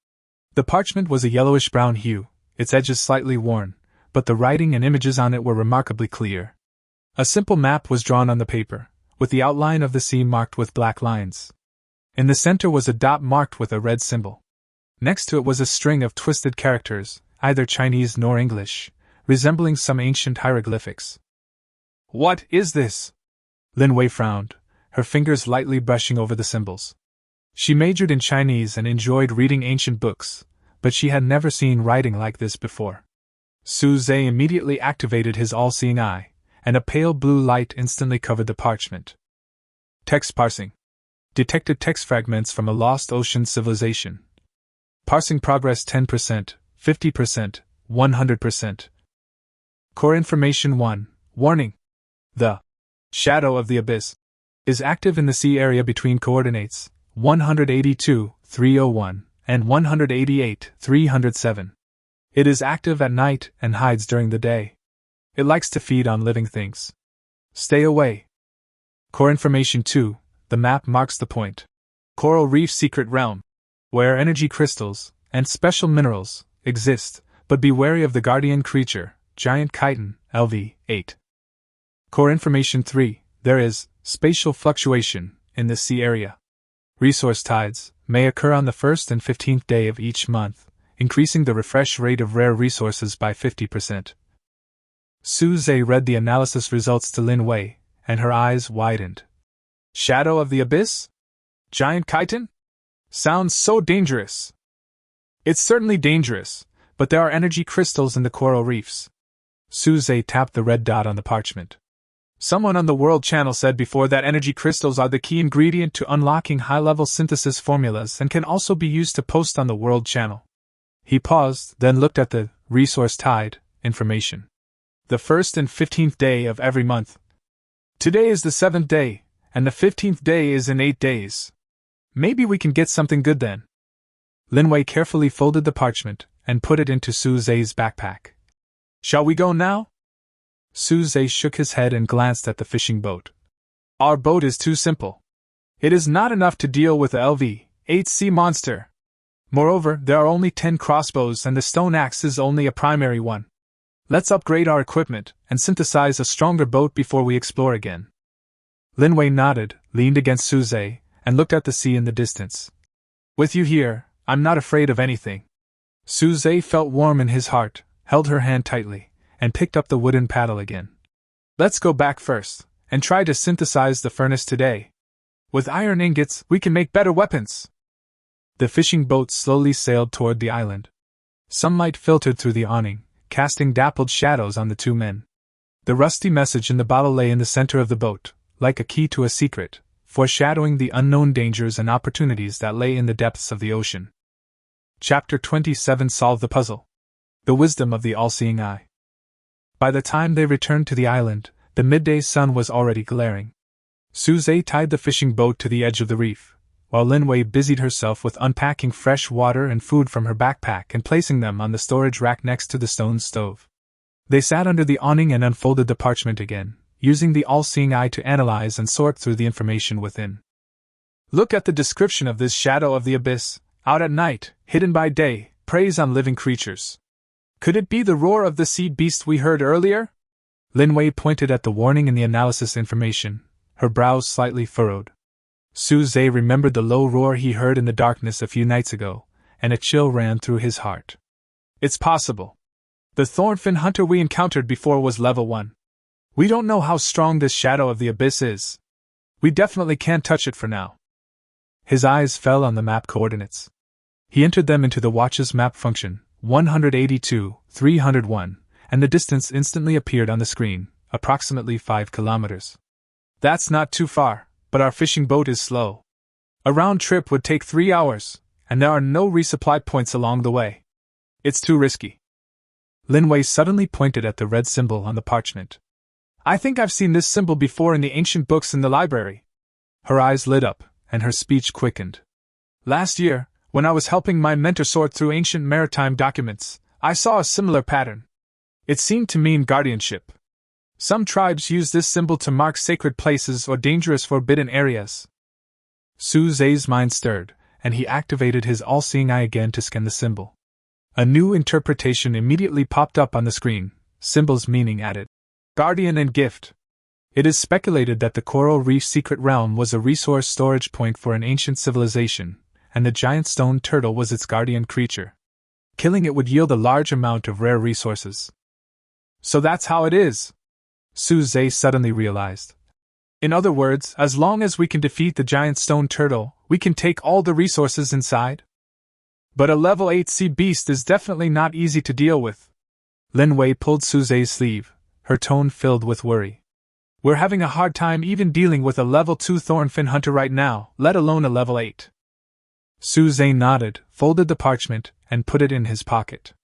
The parchment was a yellowish-brown hue, its edges slightly worn, but the writing and images on it were remarkably clear. A simple map was drawn on the paper, with the outline of the sea marked with black lines. In the center was a dot marked with a red symbol. Next to it was a string of twisted characters, either Chinese nor English, resembling some ancient hieroglyphics. "What is this?" Lin Wei frowned, her fingers lightly brushing over the symbols. She majored in Chinese and enjoyed reading ancient books, but she had never seen writing like this before. Su Zhe immediately activated his all-seeing eye, and a pale blue light instantly covered the parchment. Text parsing. Detected text fragments from a lost ocean civilization. Parsing progress 10%, 50%, 100%. Core information 1. Warning. The shadow of the abyss is active in the sea area between coordinates 182,301 and 188,307. It is active at night and hides during the day. It likes to feed on living things. Stay away. Core information 2. The map marks the point. Coral Reef Secret Realm, where energy crystals and special minerals exist, but be wary of the guardian creature, giant chitin, LV8. Core information 3. There is spatial fluctuation in the sea area. Resource tides may occur on the 1st and 15th day of each month, increasing the refresh rate of rare resources by 50%. Su Zhe read the analysis results to Lin Wei, and her eyes widened. Shadow of the abyss? Giant chitin? Sounds so dangerous. It's certainly dangerous, but there are energy crystals in the coral reefs. Su Zhe tapped the red dot on the parchment. Someone on the World Channel said before that energy crystals are the key ingredient to unlocking high-level synthesis formulas and can also be used to post on the World Channel. He paused, then looked at the resource tide information. The 1st and 15th day of every month. Today is the 7th day, and the 15th day is in 8 days. Maybe we can get something good then. Lin Wei carefully folded the parchment and put it into Su Zhe's backpack. Shall we go now? Su Zhe shook his head and glanced at the fishing boat. Our boat is too simple. It is not enough to deal with the LV8 sea monster. Moreover, there are only 10 crossbows and the stone axe is only a primary one. Let's upgrade our equipment and synthesize a stronger boat before we explore again. Lin Wei nodded, leaned against Su Zhe, and looked at the sea in the distance. With you here, I'm not afraid of anything. Su Zhe felt warm in his heart, held her hand tightly, and picked up the wooden paddle again. Let's go back first, and try to synthesize the furnace today. With iron ingots, we can make better weapons. The fishing boat slowly sailed toward the island. Sunlight filtered through the awning, casting dappled shadows on the two men. The rusty message in the bottle lay in the center of the boat, like a key to a secret, foreshadowing the unknown dangers and opportunities that lay in the depths of the ocean. Chapter 27. Solve the puzzle. The wisdom of the all-seeing eye. By the time they returned to the island, the midday sun was already glaring. Su Zhe tied the fishing boat to the edge of the reef, while Lin Wei busied herself with unpacking fresh water and food from her backpack and placing them on the storage rack next to the stone stove. They sat under the awning and unfolded the parchment again, using the all-seeing eye to analyze and sort through the information within. Look at the description of this shadow of the abyss, out at night, hidden by day, preys on living creatures. Could it be the roar of the sea beast we heard earlier? Lin Wei pointed at the warning in the analysis information, her brows slightly furrowed. Su Zhe remembered the low roar he heard in the darkness a few nights ago, and a chill ran through his heart. It's possible. The thornfin hunter we encountered before was level 1. We don't know how strong this shadow of the abyss is. We definitely can't touch it for now. His eyes fell on the map coordinates. He entered them into the watch's map function, 182,301, and the distance instantly appeared on the screen, approximately 5 kilometers. That's not too far, but our fishing boat is slow. A round trip would take 3 hours, and there are no resupply points along the way. It's too risky. Lin Wei suddenly pointed at the red symbol on the parchment. I think I've seen this symbol before in the ancient books in the library. Her eyes lit up, and her speech quickened. Last year, when I was helping my mentor sort through ancient maritime documents, I saw a similar pattern. It seemed to mean guardianship. Some tribes use this symbol to mark sacred places or dangerous forbidden areas. Su Zhe's mind stirred, and he activated his all-seeing eye again to scan the symbol. A new interpretation immediately popped up on the screen, symbol's meaning added. Guardian and gift. It is speculated that the coral reef secret realm was a resource storage point for an ancient civilization, and the giant stone turtle was its guardian creature. Killing it would yield a large amount of rare resources. So that's how it is, Suze suddenly realized. In other words, as long as we can defeat the giant stone turtle, we can take all the resources inside? But a level 8 sea beast is definitely not easy to deal with. Lin Wei pulled Suze's sleeve, her tone filled with worry. We're having a hard time even dealing with a level 2 thornfin hunter right now, let alone a level 8. Suze nodded, folded the parchment, and put it in his pocket.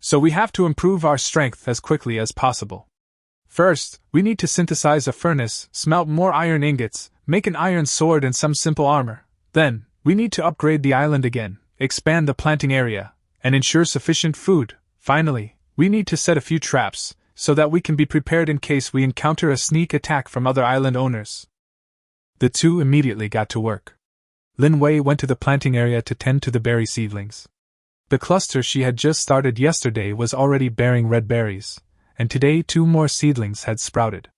So we have to improve our strength as quickly as possible. First, we need to synthesize a furnace, smelt more iron ingots, make an iron sword and some simple armor. Then, we need to upgrade the island again, expand the planting area, and ensure sufficient food. Finally, we need to set a few traps, so that we can be prepared in case we encounter a sneak attack from other island owners. The two immediately got to work. Lin Wei went to the planting area to tend to the berry seedlings. The cluster she had just started yesterday was already bearing red berries, and today 2 more seedlings had sprouted.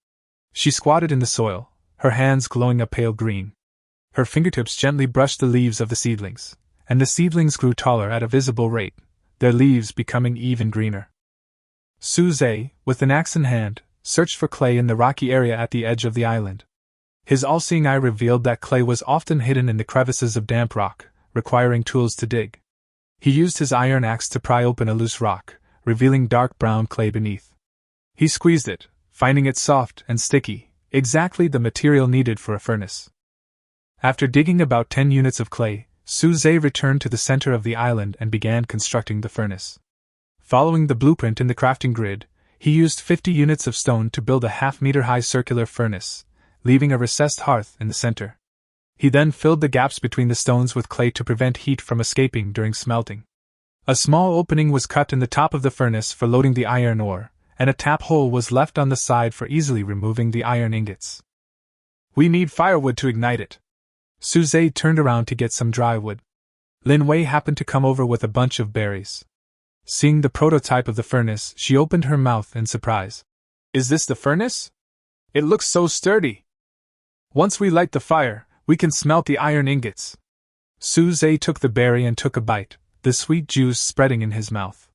She squatted in the soil, her hands glowing a pale green. Her fingertips gently brushed the leaves of the seedlings, and the seedlings grew taller at a visible rate, their leaves becoming even greener. Suze, with an axe in hand, searched for clay in the rocky area at the edge of the island. His all-seeing eye revealed that clay was often hidden in the crevices of damp rock, requiring tools to dig. He used his iron axe to pry open a loose rock, revealing dark brown clay beneath. He squeezed it, finding it soft and sticky, exactly the material needed for a furnace. After digging about 10 units of clay, Suze returned to the center of the island and began constructing the furnace. Following the blueprint in the crafting grid, he used 50 units of stone to build a half-meter-high circular furnace, leaving a recessed hearth in the center. He then filled the gaps between the stones with clay to prevent heat from escaping during smelting. A small opening was cut in the top of the furnace for loading the iron ore, and a tap hole was left on the side for easily removing the iron ingots. We need firewood to ignite it. Suze turned around to get some dry wood. Lin Wei happened to come over with a bunch of berries. Seeing the prototype of the furnace, she opened her mouth in surprise. Is this the furnace? It looks so sturdy. Once we light the fire, we can smelt the iron ingots. Suze took the berry and took a bite, the sweet juice spreading in his mouth.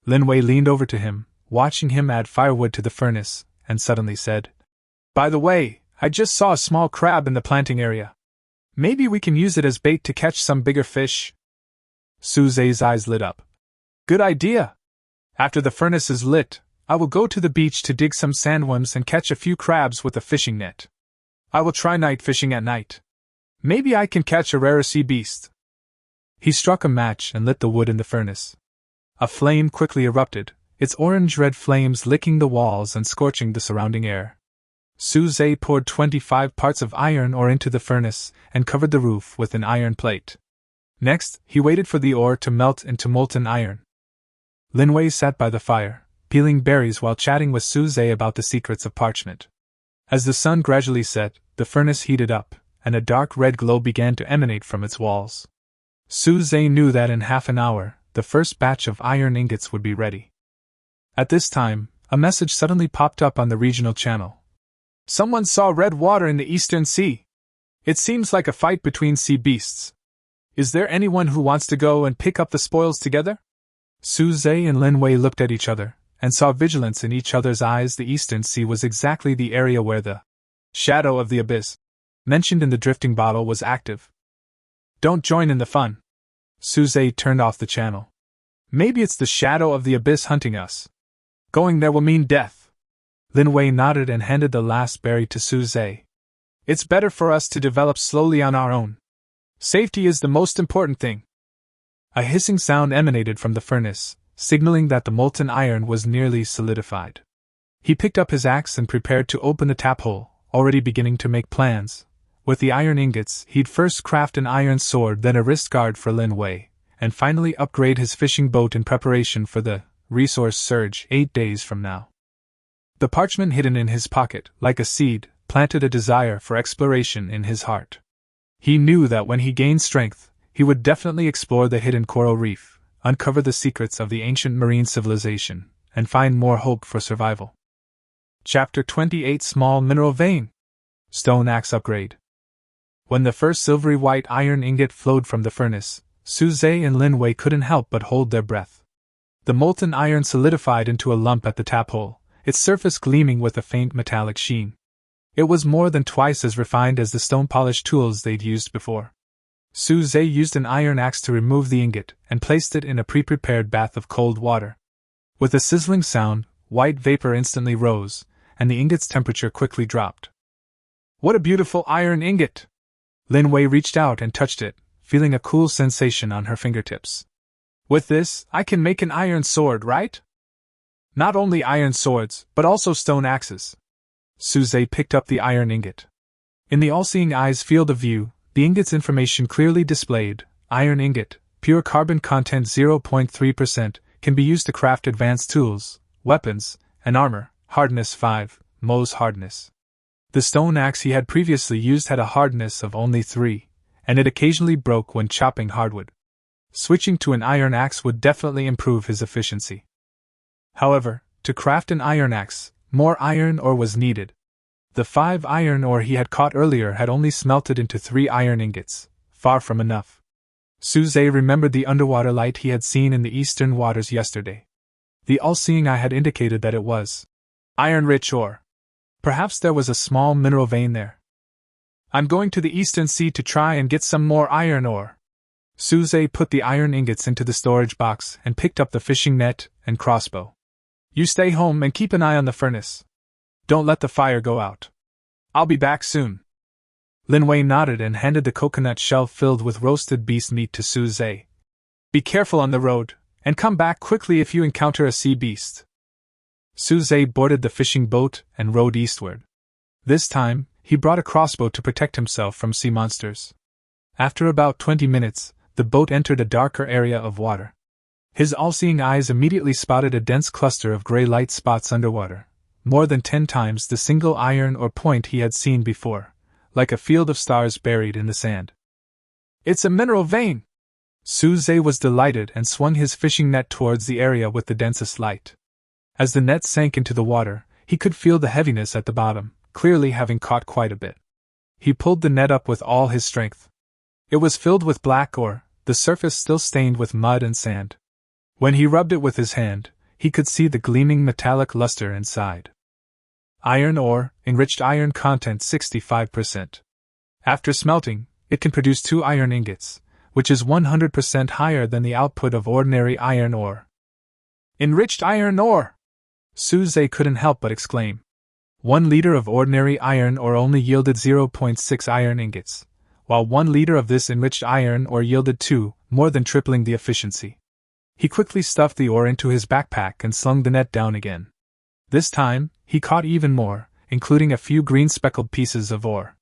Lin Wei leaned over to him, watching him add firewood to the furnace, and suddenly said, By the way, I just saw a small crab in the planting area. Maybe we can use it as bait to catch some bigger fish. Suze's eyes lit up. Good idea! After the furnace is lit, I will go to the beach to dig some sandworms and catch a few crabs with a fishing net. I will try night fishing at night. Maybe I can catch a rarer sea beast. He struck a match and lit the wood in the furnace. A flame quickly erupted, its orange-red flames licking the walls and scorching the surrounding air. Suze poured 25 parts of iron ore into the furnace and covered the roof with an iron plate. Next, he waited for the ore to melt into molten iron. Lin Wei sat by the fire, peeling berries while chatting with Suze about the secrets of parchment. As the sun gradually set, the furnace heated up, and a dark red glow began to emanate from its walls. Suze knew that in half an hour, the first batch of iron ingots would be ready. At this time, a message suddenly popped up on the regional channel. Someone saw red water in the Eastern Sea. It seems like a fight between sea beasts. Is there anyone who wants to go and pick up the spoils together? Suze and Lin Wei looked at each other, and saw vigilance in each other's eyes. The Eastern Sea was exactly the area where the shadow of the abyss, mentioned in the drifting bottle, was active. Don't join in the fun. Suze turned off the channel. Maybe it's the shadow of the abyss hunting us. Going there will mean death. Lin Wei nodded and handed the last berry to Suze. It's better for us to develop slowly on our own. Safety is the most important thing. A hissing sound emanated from the furnace, signaling that the molten iron was nearly solidified. He picked up his axe and prepared to open the tap hole, already beginning to make plans. With the iron ingots, he'd first craft an iron sword, then a wrist guard for Lin Wei, and finally upgrade his fishing boat in preparation for the resource surge 8 days from now. The parchment hidden in his pocket, like a seed, planted a desire for exploration in his heart. He knew that when he gained strength, he would definitely explore the hidden coral reef, uncover the secrets of the ancient marine civilization, and find more hope for survival. Chapter 28 Small Mineral Vein. Stone Axe Upgrade. When the first silvery white iron ingot flowed from the furnace, Suze and Lin Wei couldn't help but hold their breath. The molten iron solidified into a lump at the tap hole, its surface gleaming with a faint metallic sheen. It was more than twice as refined as the stone-polished tools they'd used before. Suze used an iron axe to remove the ingot and placed it in a pre-prepared bath of cold water. With a sizzling sound, white vapor instantly rose, and the ingot's temperature quickly dropped. What a beautiful iron ingot! Lin Wei reached out and touched it, feeling a cool sensation on her fingertips. With this, I can make an iron sword, right? Not only iron swords, but also stone axes. Suze picked up the iron ingot. In the all-seeing eye's field of view, the ingot's information clearly displayed: iron ingot, pure carbon content 0.3%, can be used to craft advanced tools, weapons, and armor, hardness 5, Mohs hardness. The stone axe he had previously used had a hardness of only 3, and it occasionally broke when chopping hardwood. Switching to an iron axe would definitely improve his efficiency. However, to craft an iron axe, more iron ore was needed. The 5 iron ore he had caught earlier had only smelted into 3 iron ingots, far from enough. Suze remembered the underwater light he had seen in the eastern waters yesterday. The all-seeing eye had indicated that it was iron-rich ore. Perhaps there was a small mineral vein there. I'm going to the eastern sea to try and get some more iron ore. Suze put the iron ingots into the storage box and picked up the fishing net and crossbow. You stay home and keep an eye on the furnace. Don't let the fire go out. I'll be back soon. Lin Wei nodded and handed the coconut shell filled with roasted beast meat to Suze. Be careful on the road, and come back quickly if you encounter a sea beast. Suze boarded the fishing boat and rowed eastward. This time, he brought a crossbow to protect himself from sea monsters. After about 20 minutes, the boat entered a darker area of water. His all-seeing eyes immediately spotted a dense cluster of gray light spots underwater, more than 10 times the single iron ore point he had seen before, like a field of stars buried in the sand. It's a mineral vein! Suze was delighted and swung his fishing net towards the area with the densest light. As the net sank into the water, he could feel the heaviness at the bottom, clearly having caught quite a bit. He pulled the net up with all his strength. It was filled with black ore, the surface still stained with mud and sand. When he rubbed it with his hand, he could see the gleaming metallic luster inside. Iron ore, enriched iron content 65%. After smelting, it can produce 2 iron ingots, which is 100% higher than the output of ordinary iron ore. Enriched iron ore! Suze couldn't help but exclaim. 1 liter of ordinary iron ore only yielded 0.6 iron ingots, while 1 liter of this enriched iron ore yielded 2, more than tripling the efficiency. He quickly stuffed the ore into his backpack and slung the net down again. This time, he caught even more, including a few green speckled pieces of ore.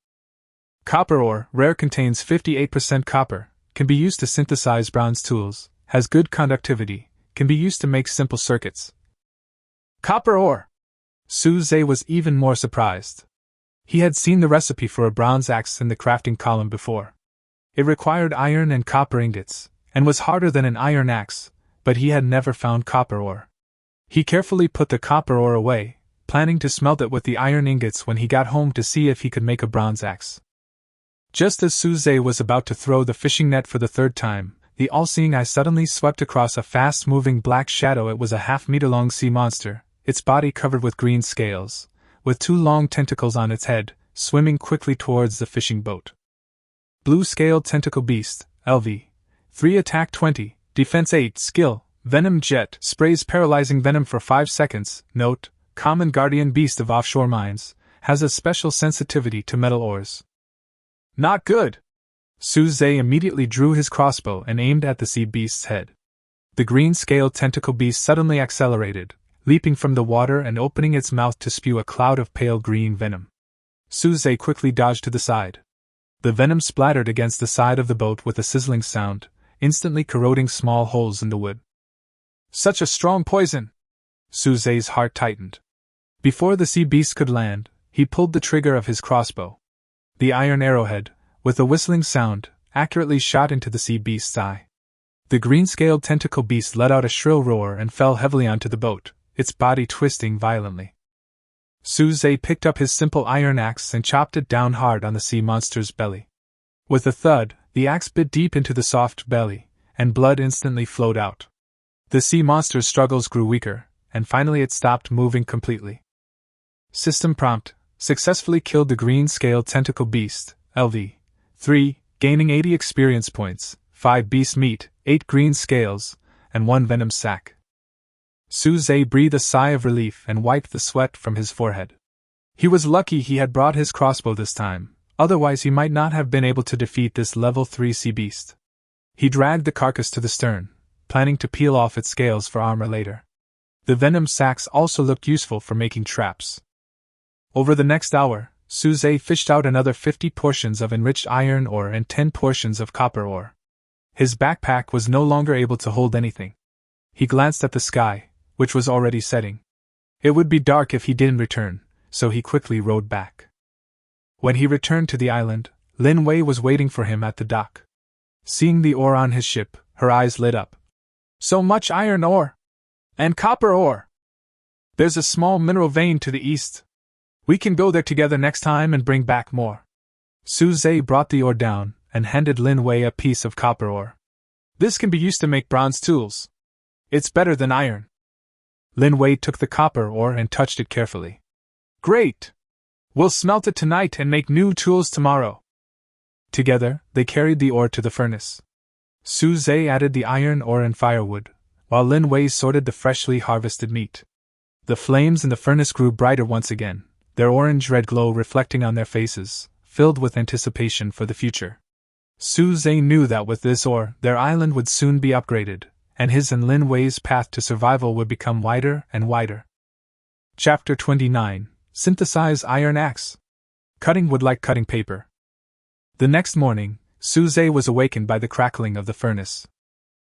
Copper ore, rare, contains 58% copper, can be used to synthesize bronze tools, has good conductivity, can be used to make simple circuits. Copper ore! Suze was even more surprised. He had seen the recipe for a bronze axe in the crafting column before. It required iron and copper ingots, and was harder than an iron axe, but he had never found copper ore. He carefully put the copper ore away, planning to smelt it with the iron ingots when he got home to see if he could make a bronze axe. Just as Suze was about to throw the fishing net for the 3rd time, the all-seeing eye suddenly swept across a fast-moving black shadow. It was a half-meter-long sea monster, its body covered with green scales, with 2 long tentacles on its head, swimming quickly towards the fishing boat. Blue-scaled tentacle beast, LV. 3 attack 20, defense 8, skill, venom jet, sprays paralyzing venom for 5 seconds, note, common guardian beast of offshore mines, has a special sensitivity to metal ores. Not good! Suze immediately drew his crossbow and aimed at the sea beast's head. The green-scaled tentacle beast suddenly accelerated, leaping from the water and opening its mouth to spew a cloud of pale green venom. Suze quickly dodged to the side. The venom splattered against the side of the boat with a sizzling sound, instantly corroding small holes in the wood. Such a strong poison! Suze's heart tightened. Before the sea beast could land, he pulled the trigger of his crossbow. The iron arrowhead, with a whistling sound, accurately shot into the sea beast's eye. The green-scaled tentacle beast let out a shrill roar and fell heavily onto the boat, its body twisting violently. Suze picked up his simple iron axe and chopped it down hard on the sea monster's belly. With a thud, the axe bit deep into the soft belly, and blood instantly flowed out. The sea monster's struggles grew weaker, and finally it stopped moving completely. System prompt: successfully killed the green-scaled tentacle beast, LV. 3, gaining 80 experience points, 5 beast meat, 8 green scales, and 1 venom sac. Suze breathed a sigh of relief and wiped the sweat from his forehead. He was lucky he had brought his crossbow this time, otherwise he might not have been able to defeat this level 3 sea beast. He dragged the carcass to the stern, planning to peel off its scales for armor later. The venom sacs also looked useful for making traps. Over the next hour, Suze fished out another 50 portions of enriched iron ore and 10 portions of copper ore. His backpack was no longer able to hold anything. He glanced at the sky, which was already setting. It would be dark if he didn't return, so he quickly rowed back. When he returned to the island, Lin Wei was waiting for him at the dock. Seeing the ore on his ship, her eyes lit up. So much iron ore! And copper ore! There's a small mineral vein to the east. We can go there together next time and bring back more. Suze brought the ore down and handed Lin Wei a piece of copper ore. This can be used to make bronze tools. It's better than iron. Lin Wei took the copper ore and touched it carefully. Great! We'll smelt it tonight and make new tools tomorrow. Together, they carried the ore to the furnace. Suze added the iron ore and firewood, while Lin Wei sorted the freshly harvested meat. The flames in the furnace grew brighter once again, their orange-red glow reflecting on their faces, filled with anticipation for the future. Suze knew that with this ore, their island would soon be upgraded, and his and Lin Wei's path to survival would become wider and wider. Chapter 29: Synthesize Iron Axe. Cutting wood like cutting paper. The next morning, Suze was awakened by the crackling of the furnace.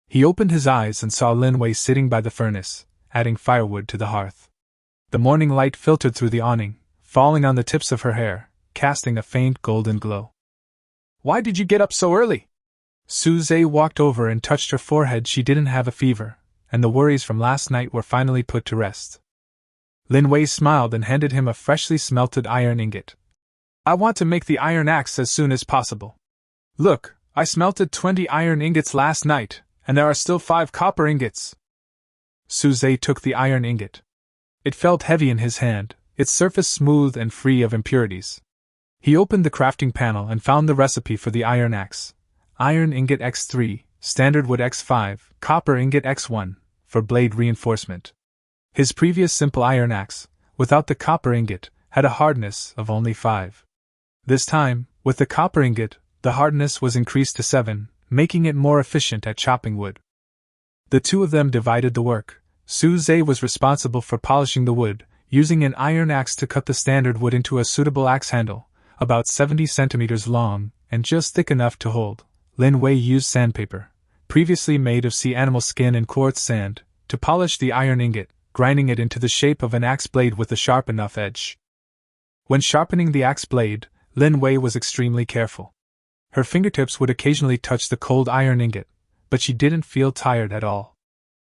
He opened his eyes and saw Lin Wei sitting by the furnace, adding firewood to the hearth. The morning light filtered through the awning, falling on the tips of her hair, casting a faint golden glow. Why did you get up so early? Suze walked over and touched her forehead. She didn't have a fever, and the worries from last night were finally put to rest. Lin Wei smiled and handed him a freshly smelted iron ingot. I want to make the iron axe as soon as possible. Look, I smelted 20 iron ingots last night, and there are still 5 copper ingots. Suze took the iron ingot. It felt heavy in his hand, its surface smooth and free of impurities. He opened the crafting panel and found the recipe for the iron axe. Iron ingot X3, standard wood X5, copper ingot X1, for blade reinforcement. His previous simple iron axe, without the copper ingot, had a hardness of only 5. This time, with the copper ingot, the hardness was increased to 7, making it more efficient at chopping wood. The two of them divided the work. Suze was responsible for polishing the wood, using an iron axe to cut the standard wood into a suitable axe handle, about 70 centimeters long, and just thick enough to hold. Lin Wei used sandpaper, previously made of sea animal skin and quartz sand, to polish the iron ingot, grinding it into the shape of an axe blade with a sharp enough edge. When sharpening the axe blade, Lin Wei was extremely careful. Her fingertips would occasionally touch the cold iron ingot, but she didn't feel tired at all.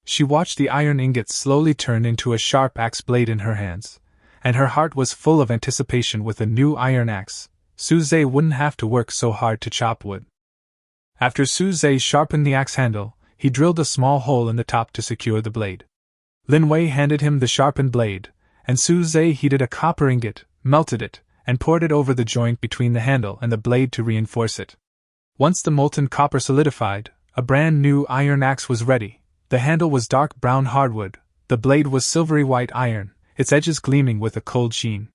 She watched the iron ingot slowly turn into a sharp axe blade in her hands, and her heart was full of anticipation. With a new iron axe, Suze wouldn't have to work so hard to chop wood. After Suze sharpened the axe handle, he drilled a small hole in the top to secure the blade. Lin Wei handed him the sharpened blade, and Suze heated a copper ingot, melted it, and poured it over the joint between the handle and the blade to reinforce it. Once the molten copper solidified, a brand new iron axe was ready. The handle was dark brown hardwood, the blade was silvery white iron, its edges gleaming with a cold sheen.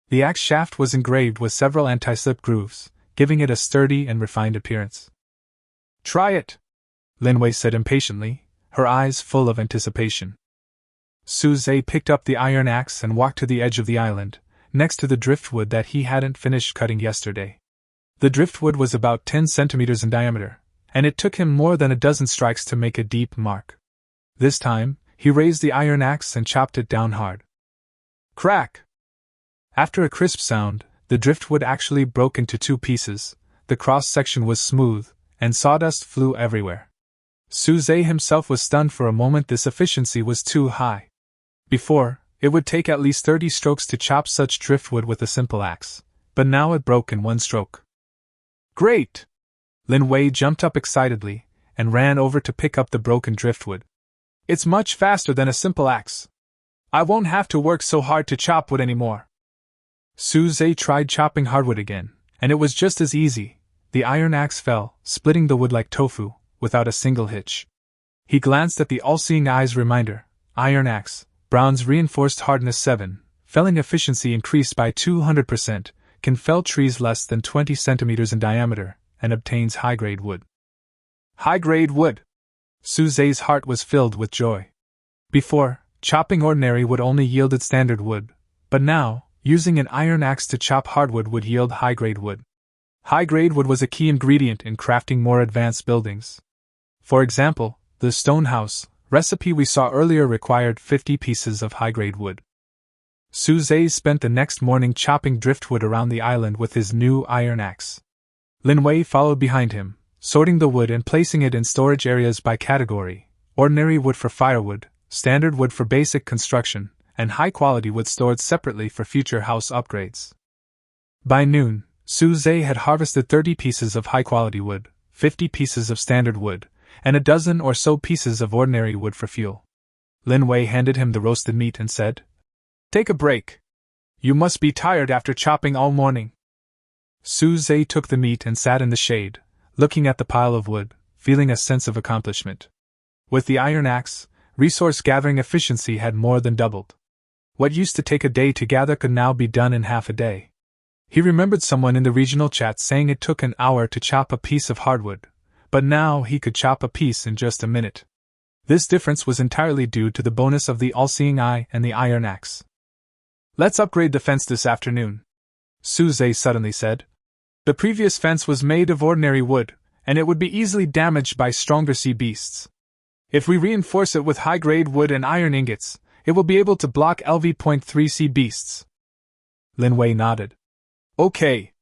The axe shaft was engraved with several anti-slip grooves, giving it a sturdy and refined appearance. Try it, Lin Wei said impatiently, her eyes full of anticipation. Suze picked up the iron axe and walked to the edge of the island, next to the driftwood that he hadn't finished cutting yesterday. The driftwood was about 10 centimeters in diameter, and it took him more than a dozen strikes to make a deep mark. This time, he raised the iron axe and chopped it down hard. Crack! After a crisp sound, the driftwood actually broke into 2 pieces. The cross-section was smooth, and sawdust flew everywhere. Suze himself was stunned for a moment. This efficiency was too high. Before, It would take at least 30 strokes to chop such driftwood with a simple axe, but now it broke in one stroke. Great! Lin Wei jumped up excitedly and ran over to pick up the broken driftwood. It's much faster than a simple axe. I won't have to work so hard to chop wood anymore. Su Zhe tried chopping hardwood again, and it was just as easy. The iron axe fell, splitting the wood like tofu, without a single hitch. He glanced at the all-seeing eye's reminder, iron axe, bronze reinforced hardness 7, felling efficiency increased by 200%, can fell trees less than 20 centimeters in diameter, and obtains high-grade wood. High-grade wood! Su Zhe's heart was filled with joy. Before, chopping ordinary wood only yielded standard wood, but now, using an iron axe to chop hardwood would yield high-grade wood. High-grade wood was a key ingredient in crafting more advanced buildings. For example, the stone house recipe we saw earlier required 50 pieces of high-grade wood. Su Zhe spent the next morning chopping driftwood around the island with his new iron axe. Lin Wei followed behind him, sorting the wood and placing it in storage areas by category: ordinary wood for firewood, standard wood for basic construction, and high-quality wood stored separately for future house upgrades. By noon, Su Zhe had harvested 30 pieces of high-quality wood, 50 pieces of standard wood, and a dozen or so pieces of ordinary wood for fuel. Lin Wei handed him the roasted meat and said, "Take a break. You must be tired after chopping all morning." Su Zhe took the meat and sat in the shade, looking at the pile of wood, feeling a sense of accomplishment. With the iron axe, resource gathering efficiency had more than doubled. What used to take a day to gather could now be done in half a day. He remembered someone in the regional chat saying it took an hour to chop a piece of hardwood, but now he could chop a piece in just a minute. This difference was entirely due to the bonus of the all-seeing eye and the iron axe. "Let's upgrade the fence this afternoon," Su Zhe suddenly said. "The previous fence was made of ordinary wood, and it would be easily damaged by stronger sea beasts. If we reinforce it with high-grade wood and iron ingots, it will be able to block LV.3 sea beasts." Lin Wei nodded. "Okay.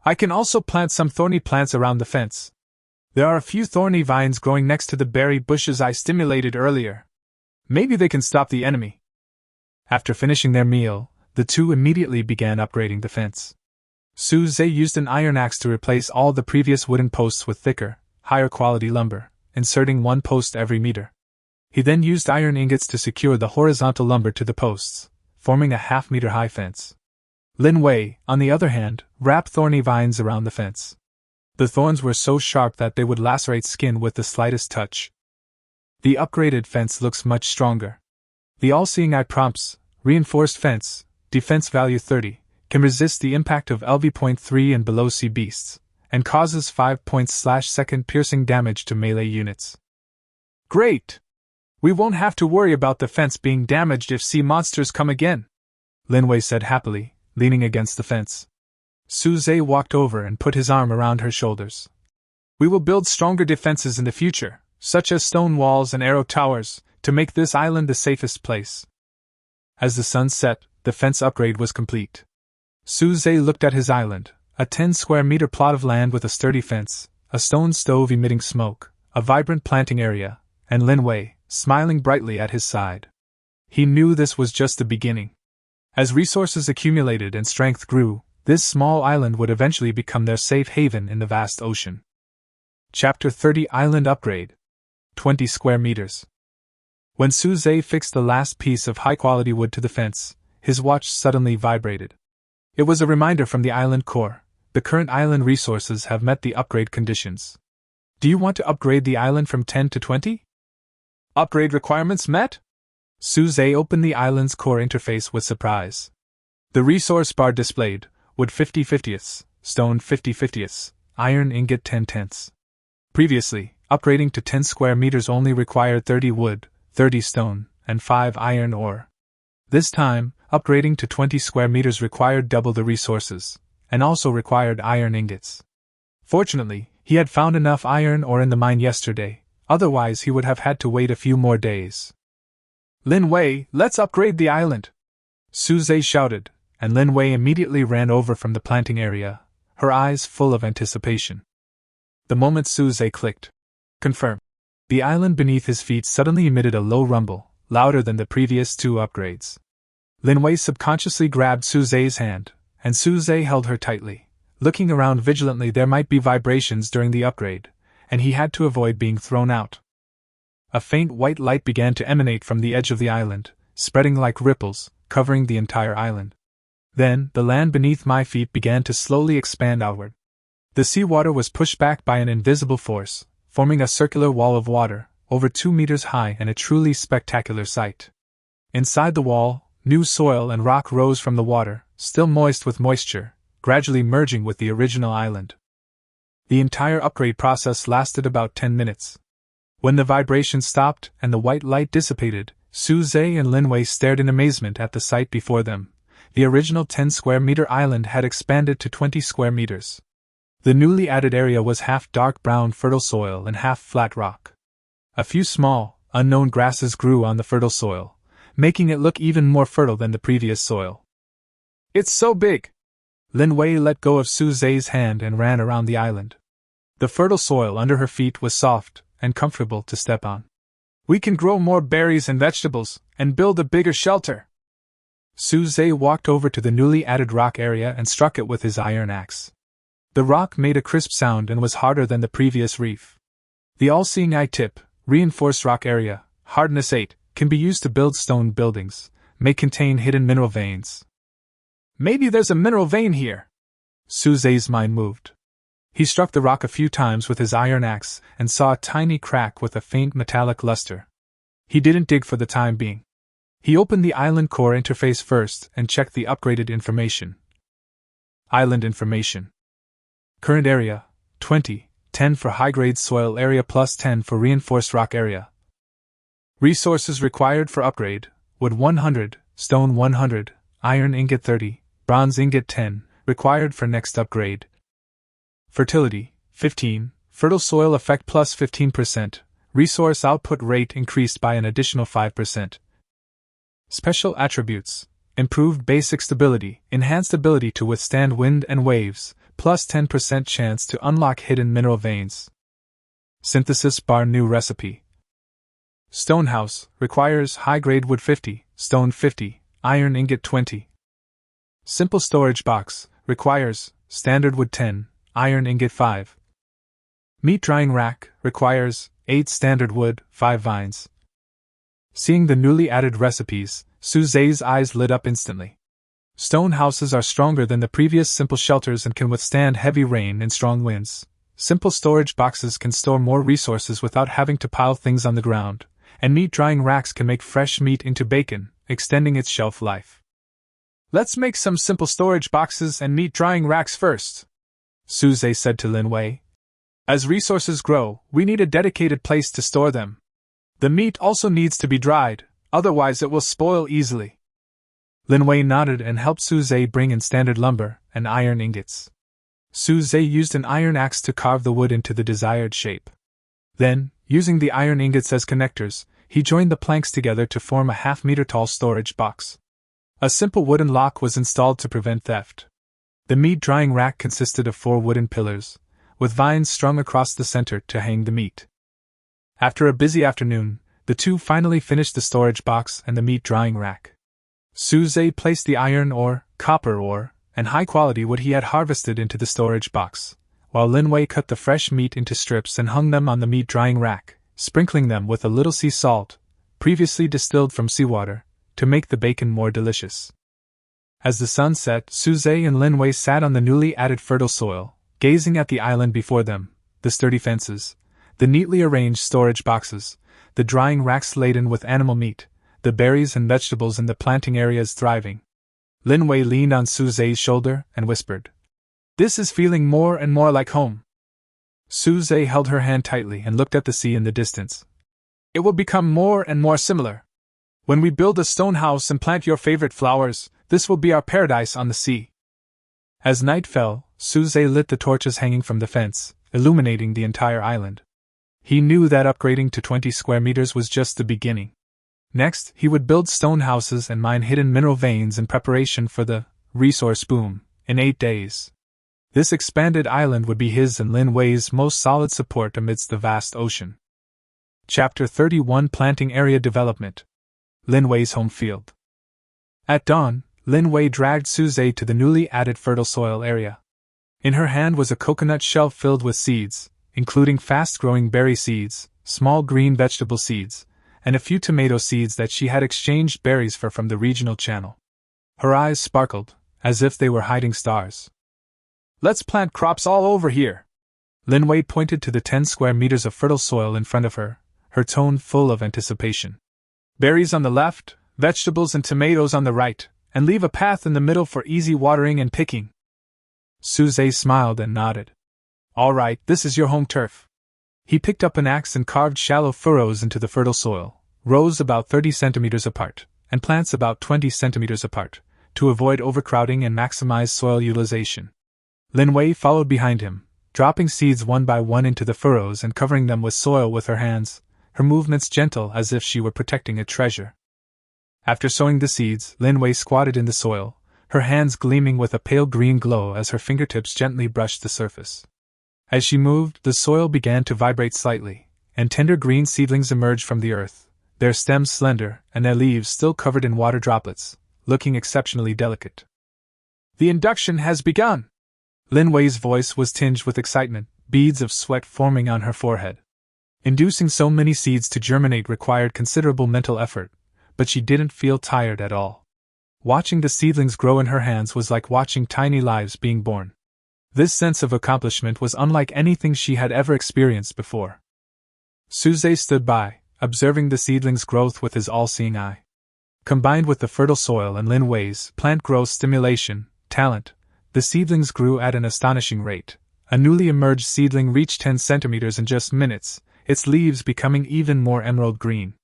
I can also plant some thorny plants around the fence. There are a few thorny vines growing next to the berry bushes I stimulated earlier. Maybe they can stop the enemy." After finishing their meal, the two immediately began upgrading the fence. Su Zhe used an iron axe to replace all the previous wooden posts with thicker, higher quality lumber, inserting one post every meter. He then used iron ingots to secure the horizontal lumber to the posts, forming a half-meter high fence. Lin Wei, on the other hand, wrapped thorny vines around the fence. The thorns were so sharp that they would lacerate skin with the slightest touch. The upgraded fence looks much stronger. The all-seeing eye prompts, reinforced fence, defense value 30, can resist the impact of LV.3 and below sea beasts, and causes 5-second piercing damage to melee units. Great! We won't have to worry about the fence being damaged if sea monsters come again, Lin Wei said happily, leaning against the fence. Su Zhe walked over and put his arm around her shoulders. "We will build stronger defenses in the future, such as stone walls and arrow towers, to make this island the safest place." As the sun set, the fence upgrade was complete. Su Zhe looked at his island, a 10-square-meter plot of land with a sturdy fence, a stone stove emitting smoke, a vibrant planting area, and Lin Wei, smiling brightly at his side. He knew this was just the beginning. As resources accumulated and strength grew, this small island would eventually become their safe haven in the vast ocean. Chapter 30 Island Upgrade. 20 square meters. When Su Zhe fixed the last piece of high-quality wood to the fence, his watch suddenly vibrated. It was a reminder from the island core: the current island resources have met the upgrade conditions. Do you want to upgrade the island from 10 to 20? Upgrade requirements met? Su Zhe opened the island's core interface with surprise. The resource bar displayed: wood 50/50ths, stone 50/50ths, iron ingot 10/10ths. Previously, upgrading to 10 square meters only required 30 wood, 30 stone, and 5 iron ore. This time, upgrading to 20 square meters required double the resources, and also required iron ingots. Fortunately, he had found enough iron ore in the mine yesterday, otherwise he would have had to wait a few more days. "Lin Wei, let's upgrade the island!" Su Zhe shouted, and Lin Wei immediately ran over from the planting area, her eyes full of anticipation. The moment Su Zhe clicked "Confirm," the island beneath his feet suddenly emitted a low rumble, louder than the previous two upgrades. Lin Wei subconsciously grabbed Su Zhe's hand, and Su Zhe held her tightly. Looking around vigilantly, there might be vibrations during the upgrade, and he had to avoid being thrown out. A faint white light began to emanate from the edge of the island, spreading like ripples, covering the entire island. Then, the land beneath my feet began to slowly expand outward. The seawater was pushed back by an invisible force, forming a circular wall of water, over 2 meters high and a truly spectacular sight. Inside the wall, new soil and rock rose from the water, still moist with moisture, gradually merging with the original island. The entire upgrade process lasted about 10 minutes. When the vibration stopped and the white light dissipated, Su Zhe and Lin Wei stared in amazement at the sight before them. The original 10 square meter island had expanded to 20 square meters. The newly added area was half dark brown fertile soil and half flat rock. A few small, unknown grasses grew on the fertile soil, making it look even more fertile than the previous soil. "It's so big!" Lin Wei let go of Su Zhe's hand and ran around the island. The fertile soil under her feet was soft and comfortable to step on. "We can grow more berries and vegetables, and build a bigger shelter." Su Zhe walked over to the newly added rock area and struck it with his iron axe. The rock made a crisp sound and was harder than the previous reef. The all-seeing eye tip, reinforced rock area, hardness 8, can be used to build stone buildings, may contain hidden mineral veins. "Maybe there's a mineral vein here." Su Zhe's mind moved. He struck the rock a few times with his iron axe and saw a tiny crack with a faint metallic luster. He didn't dig for the time being. He opened the island core interface first and checked the upgraded information. Island information. Current area, 20, 10 for high-grade soil area plus 10 for reinforced rock area. Resources required for upgrade, wood 100, stone 100, iron ingot 30, bronze ingot 10, required for next upgrade. Fertility, 15, fertile soil effect plus 15%, resource output rate increased by an additional 5%. Special attributes, improved basic stability, enhanced ability to withstand wind and waves, plus 10% chance to unlock hidden mineral veins. Synthesis bar new recipe. Stonehouse, requires high-grade wood 50, stone 50, iron ingot 20. Simple storage box, requires standard wood 10, iron ingot 5. Meat drying rack, requires 8 standard wood, 5 vines. Seeing the newly added recipes, Su Zhe's eyes lit up instantly. Stone houses are stronger than the previous simple shelters and can withstand heavy rain and strong winds. Simple storage boxes can store more resources without having to pile things on the ground, and meat drying racks can make fresh meat into bacon, extending its shelf life. "Let's make some simple storage boxes and meat drying racks first," Su Zhe said to Lin Wei. "As resources grow, we need a dedicated place to store them. The meat also needs to be dried, otherwise it will spoil easily." Lin Wei nodded and helped Su Zhe bring in standard lumber and iron ingots. Su Zhe used an iron axe to carve the wood into the desired shape. Then, using the iron ingots as connectors, he joined the planks together to form a half-meter-tall storage box. A simple wooden lock was installed to prevent theft. The meat drying rack consisted of 4 wooden pillars, with vines strung across the center to hang the meat. After a busy afternoon, the two finally finished the storage box and the meat drying rack. Su Zhe placed the iron ore, copper ore, and high-quality wood he had harvested into the storage box, while Lin Wei cut the fresh meat into strips and hung them on the meat drying rack, sprinkling them with a little sea salt, previously distilled from seawater, to make the bacon more delicious. As the sun set, Su Zhe and Lin Wei sat on the newly added fertile soil, gazing at the island before them, the sturdy fences, the neatly arranged storage boxes, the drying racks laden with animal meat, the berries and vegetables in the planting areas thriving. Lin Wei leaned on Su Zhe's shoulder and whispered, "This is feeling more and more like home." Su Zhe held her hand tightly and looked at the sea in the distance. "It will become more and more similar. When we build a stone house and plant your favorite flowers, this will be our paradise on the sea." As night fell, Su Zhe lit the torches hanging from the fence, illuminating the entire island. He knew that upgrading to 20 square meters was just the beginning. Next, he would build stone houses and mine hidden mineral veins in preparation for the resource boom in 8 days. This expanded island would be his and Lin Wei's most solid support amidst the vast ocean. Chapter 31 Planting Area Development. Lin Wei's Home Field. At dawn, Lin Wei dragged Suze to the newly added fertile soil area. In her hand was a coconut shell filled with seeds, including fast-growing berry seeds, small green vegetable seeds, and a few tomato seeds that she had exchanged berries for from the regional channel. Her eyes sparkled, as if they were hiding stars. "Let's plant crops all over here!" Lin Wei pointed to the 10 square meters of fertile soil in front of her, her tone full of anticipation. "Berries on the left, vegetables and tomatoes on the right, and leave a path in the middle for easy watering and picking." Suze smiled and nodded. "All right, this is your home turf." He picked up an axe and carved shallow furrows into the fertile soil, rows about 30 centimeters apart, and plants about 20 centimeters apart, to avoid overcrowding and maximize soil utilization. Lin Wei followed behind him, dropping seeds one by one into the furrows and covering them with soil with her hands, her movements gentle as if she were protecting a treasure. After sowing the seeds, Lin Wei squatted in the soil, her hands gleaming with a pale green glow as her fingertips gently brushed the surface. As she moved, the soil began to vibrate slightly, and tender green seedlings emerged from the earth, their stems slender and their leaves still covered in water droplets, looking exceptionally delicate. "The induction has begun!" Lin Wei's voice was tinged with excitement, beads of sweat forming on her forehead. Inducing so many seeds to germinate required considerable mental effort, but she didn't feel tired at all. Watching the seedlings grow in her hands was like watching tiny lives being born. This sense of accomplishment was unlike anything she had ever experienced before. Suze stood by, observing the seedlings' growth with his all-seeing eye. Combined with the fertile soil and Lin Wei's plant growth stimulation talent, the seedlings grew at an astonishing rate. A newly emerged seedling reached 10 centimeters in just minutes, its leaves becoming even more emerald green.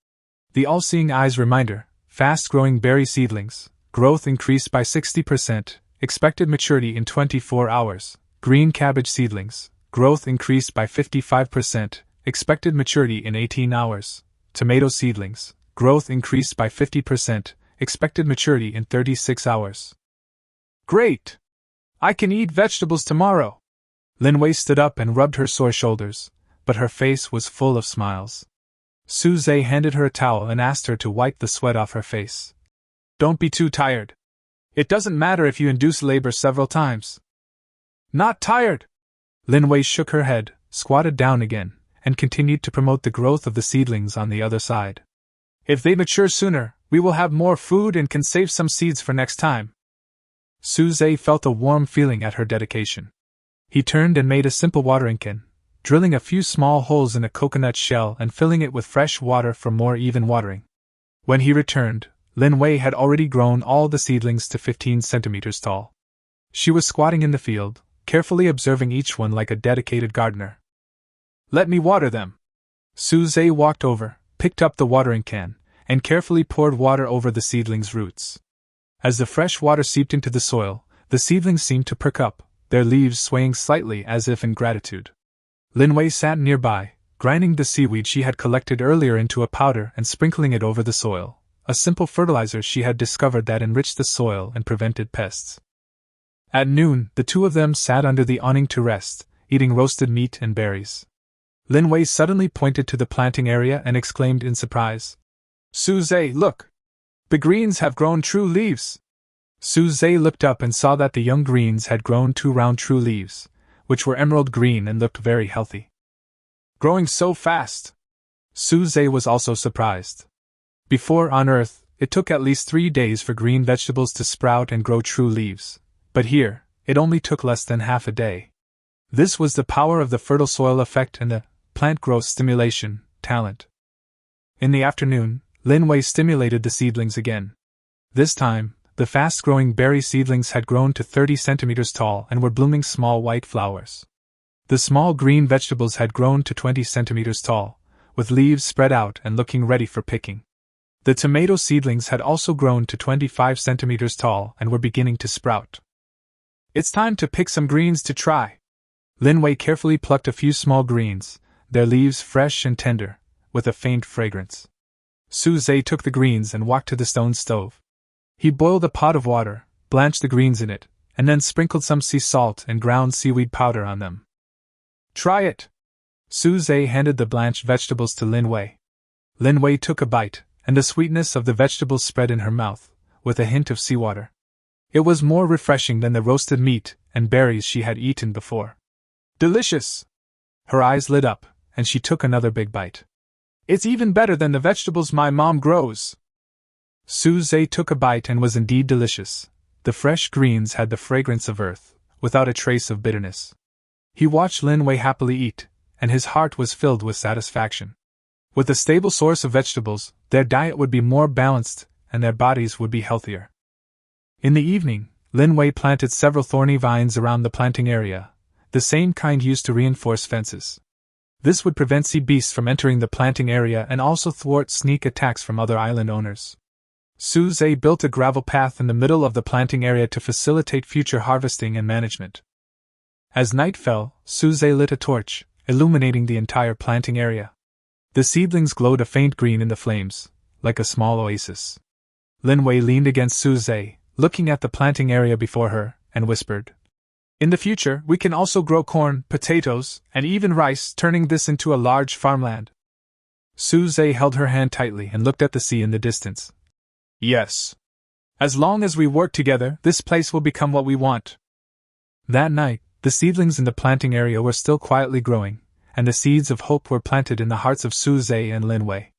The all-seeing eye's reminder: fast-growing berry seedlings, growth increased by 60%, expected maturity in 24 hours. Green cabbage seedlings, growth increased by 55%, expected maturity in 18 hours. Tomato seedlings, growth increased by 50%, expected maturity in 36 hours. "Great! I can eat vegetables tomorrow!" Lin Wei stood up and rubbed her sore shoulders, but her face was full of smiles. Suze handed her a towel and asked her to wipe the sweat off her face. "Don't be too tired. It doesn't matter if you induce labor several times." "Not tired!" Lin Wei shook her head, squatted down again, and continued to promote the growth of the seedlings on the other side. "If they mature sooner, we will have more food and can save some seeds for next time." Suze felt a warm feeling at her dedication. He turned and made a simple watering can, drilling a few small holes in a coconut shell and filling it with fresh water for more even watering. When he returned, Lin Wei had already grown all the seedlings to 15 centimeters tall. She was squatting in the field, carefully observing each one like a dedicated gardener. "Let me water them." Suze walked over, picked up the watering can, and carefully poured water over the seedlings' roots. As the fresh water seeped into the soil, the seedlings seemed to perk up, their leaves swaying slightly as if in gratitude. Lin Wei sat nearby, grinding the seaweed she had collected earlier into a powder and sprinkling it over the soil, a simple fertilizer she had discovered that enriched the soil and prevented pests. At noon, the two of them sat under the awning to rest, eating roasted meat and berries. Lin Wei suddenly pointed to the planting area and exclaimed in surprise, "Suze, look! The greens have grown true leaves!" Suze looked up and saw that the young greens had grown 2 round true leaves, which were emerald green and looked very healthy. "Growing so fast!" Suze was also surprised. Before, on Earth, it took at least 3 days for green vegetables to sprout and grow true leaves, but here, it only took less than half a day. This was the power of the fertile soil effect and the plant growth stimulation talent. In the afternoon, Lin Wei stimulated the seedlings again. This time, the fast-growing berry seedlings had grown to 30 centimeters tall and were blooming small white flowers. The small green vegetables had grown to 20 centimeters tall, with leaves spread out and looking ready for picking. The tomato seedlings had also grown to 25 centimeters tall and were beginning to sprout. "It's time to pick some greens to try." Lin Wei carefully plucked a few small greens, their leaves fresh and tender, with a faint fragrance. Suze took the greens and walked to the stone stove. He boiled a pot of water, blanched the greens in it, and then sprinkled some sea salt and ground seaweed powder on them. "Try it!" Suze handed the blanched vegetables to Lin Wei. Lin Wei took a bite, and the sweetness of the vegetables spread in her mouth, with a hint of seawater. It was more refreshing than the roasted meat and berries she had eaten before. Delicious! Her eyes lit up, and she took another big bite. It's even better than the vegetables my mom grows. Suze took a bite and was indeed delicious. The fresh greens had the fragrance of earth, without a trace of bitterness. He watched Lin Wei happily eat, and his heart was filled with satisfaction. With a stable source of vegetables, their diet would be more balanced, and their bodies would be healthier. In the evening, Lin Wei planted several thorny vines around the planting area, the same kind used to reinforce fences. This would prevent sea beasts from entering the planting area and also thwart sneak attacks from other island owners. Suze built a gravel path in the middle of the planting area to facilitate future harvesting and management. As night fell, Suze lit a torch, illuminating the entire planting area. The seedlings glowed a faint green in the flames, like a small oasis. Lin Wei leaned against Suze, looking at the planting area before her, and whispered, "In the future, we can also grow corn, potatoes, and even rice, turning this into a large farmland." Suze held her hand tightly and looked at the sea in the distance. "Yes. As long as we work together, this place will become what we want." That night, the seedlings in the planting area were still quietly growing, and the seeds of hope were planted in the hearts of Suze and Lin Wei.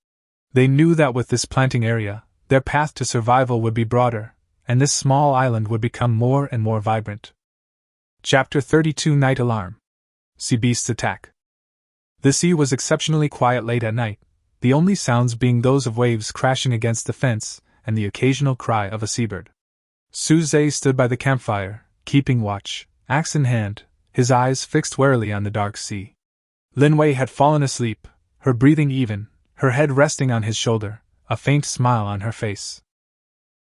They knew that with this planting area, their path to survival would be broader, and this small island would become more and more vibrant. Chapter 32 Night Alarm. Sea Beasts Attack. The sea was exceptionally quiet late at night, the only sounds being those of waves crashing against the fence and the occasional cry of a seabird. Suze stood by the campfire, keeping watch, axe in hand, his eyes fixed warily on the dark sea. Lin Wei had fallen asleep, her breathing even, her head resting on his shoulder, a faint smile on her face.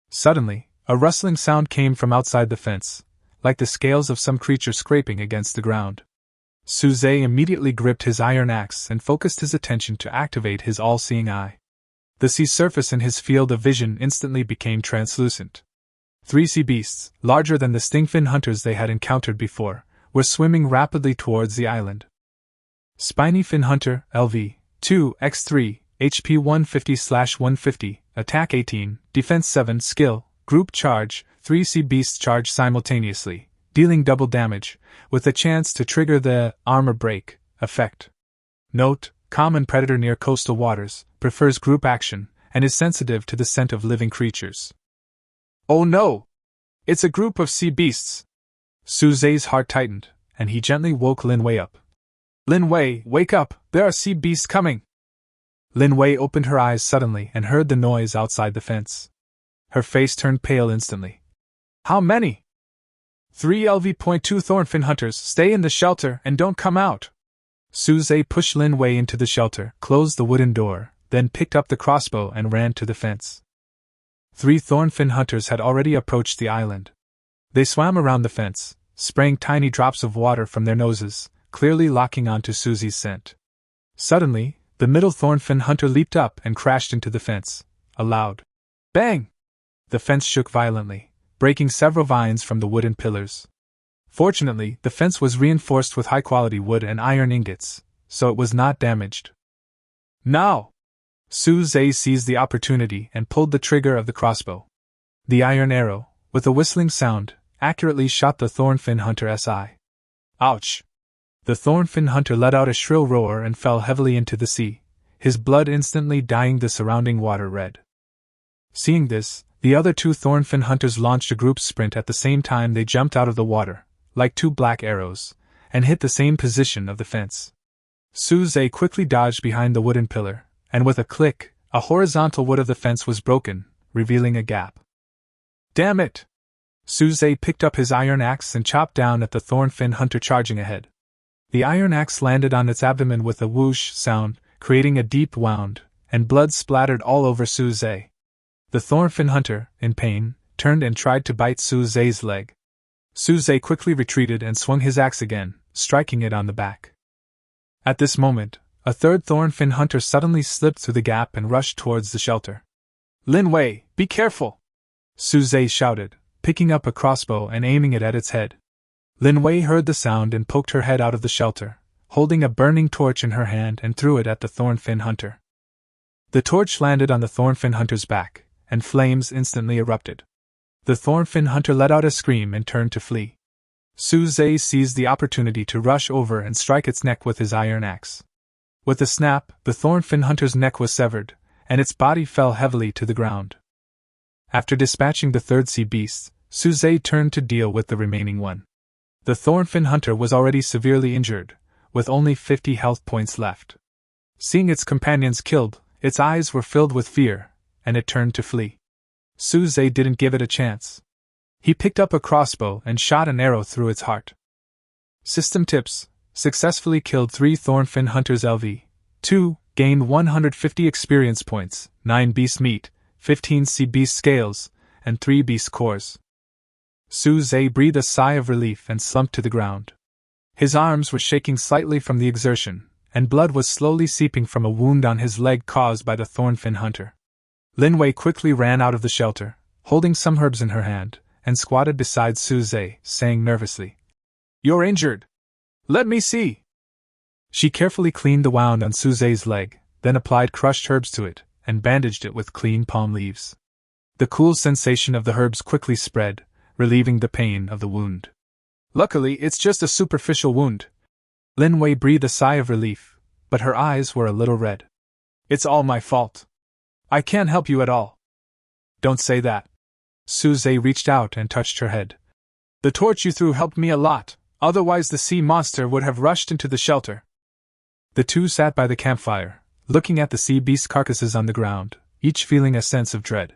Suddenly, a rustling sound came from outside the fence, like the scales of some creature scraping against the ground. Suze immediately gripped his iron axe and focused his attention to activate his all-seeing eye. The sea surface in his field of vision instantly became translucent. 3 sea beasts, larger than the stingfin hunters they had encountered before, were swimming rapidly towards the island. Spiny fin hunter, LV, 2, X3, HP 150/150, Attack 18, Defense 7, Skill, Group Charge, 3 sea beasts charge simultaneously, dealing double damage, with a chance to trigger the armor break effect. Note: common predator near coastal waters, prefers group action, and is sensitive to the scent of living creatures. Oh no! It's a group of sea beasts! Suze's heart tightened, and he gently woke Lin Wei up. "Lin Wei, wake up! There are sea beasts coming!" Lin Wei opened her eyes suddenly and heard the noise outside the fence. Her face turned pale instantly. "How many?" 3 LV.2 Thornfin hunters, stay in the shelter and don't come out." Suze pushed Lin Wei into the shelter, closed the wooden door, then picked up the crossbow and ran to the fence. 3 thornfin hunters had already approached the island. They swam around the fence, spraying tiny drops of water from their noses, clearly locking onto Susie's scent. Suddenly, the middle thornfin hunter leaped up and crashed into the fence. A loud bang! The fence shook violently, breaking several vines from the wooden pillars. Fortunately, the fence was reinforced with high-quality wood and iron ingots, so it was not damaged. "Now!" Suze seized the opportunity and pulled the trigger of the crossbow. The iron arrow, with a whistling sound, accurately shot the thornfin hunter's eye. Ouch! The thornfin hunter let out a shrill roar and fell heavily into the sea, his blood instantly dyeing the surrounding water red. Seeing this, the other 2 thornfin hunters launched a group sprint at the same time. They jumped out of the water, like 2 black arrows, and hit the same position of the fence. Suze quickly dodged behind the wooden pillar, and with a click, a horizontal wood of the fence was broken, revealing a gap. "Damn it!" Suze picked up his iron axe and chopped down at the thornfin hunter charging ahead. The iron axe landed on its abdomen with a whoosh sound, creating a deep wound, and blood splattered all over Suze. The thornfin hunter, in pain, turned and tried to bite Suze's leg. Suze quickly retreated and swung his axe again, striking it on the back. At this moment, a third thornfin hunter suddenly slipped through the gap and rushed towards the shelter. "Lin Wei, be careful!" Suze shouted, picking up a crossbow and aiming it at its head. Lin Wei heard the sound and poked her head out of the shelter, holding a burning torch in her hand, and threw it at the thornfin hunter. The torch landed on the thornfin hunter's back, and flames instantly erupted. The thornfin hunter let out a scream and turned to flee. Suze seized the opportunity to rush over and strike its neck with his iron axe. With a snap, the thornfin hunter's neck was severed, and its body fell heavily to the ground. After dispatching the third sea beast, Suze turned to deal with the remaining one. The thornfin hunter was already severely injured, with only 50 health points left. Seeing its companions killed, its eyes were filled with fear, and it turned to flee. Suze didn't give it a chance. He picked up a crossbow and shot an arrow through its heart. System tips: successfully killed 3 thornfin hunters LV2, gained 150 experience points, 9 beast meat, 15 sea beast scales, and 3 beast cores. Suze breathed a sigh of relief and slumped to the ground. His arms were shaking slightly from the exertion, and blood was slowly seeping from a wound on his leg caused by the thornfin hunter. Linwei quickly ran out of the shelter, holding some herbs in her hand, and squatted beside Suze, saying nervously, "You're injured. Let me see." She carefully cleaned the wound on Suze's leg, then applied crushed herbs to it, and bandaged it with clean palm leaves. The cool sensation of the herbs quickly spread, relieving the pain of the wound. "Luckily, it's just a superficial wound." Linwei breathed a sigh of relief, but her eyes were a little red. "It's all my fault. I can't help you at all." "Don't say that." Suze reached out and touched her head. "The torch you threw helped me a lot, otherwise the sea monster would have rushed into the shelter." The two sat by the campfire, looking at the sea beast carcasses on the ground, each feeling a sense of dread.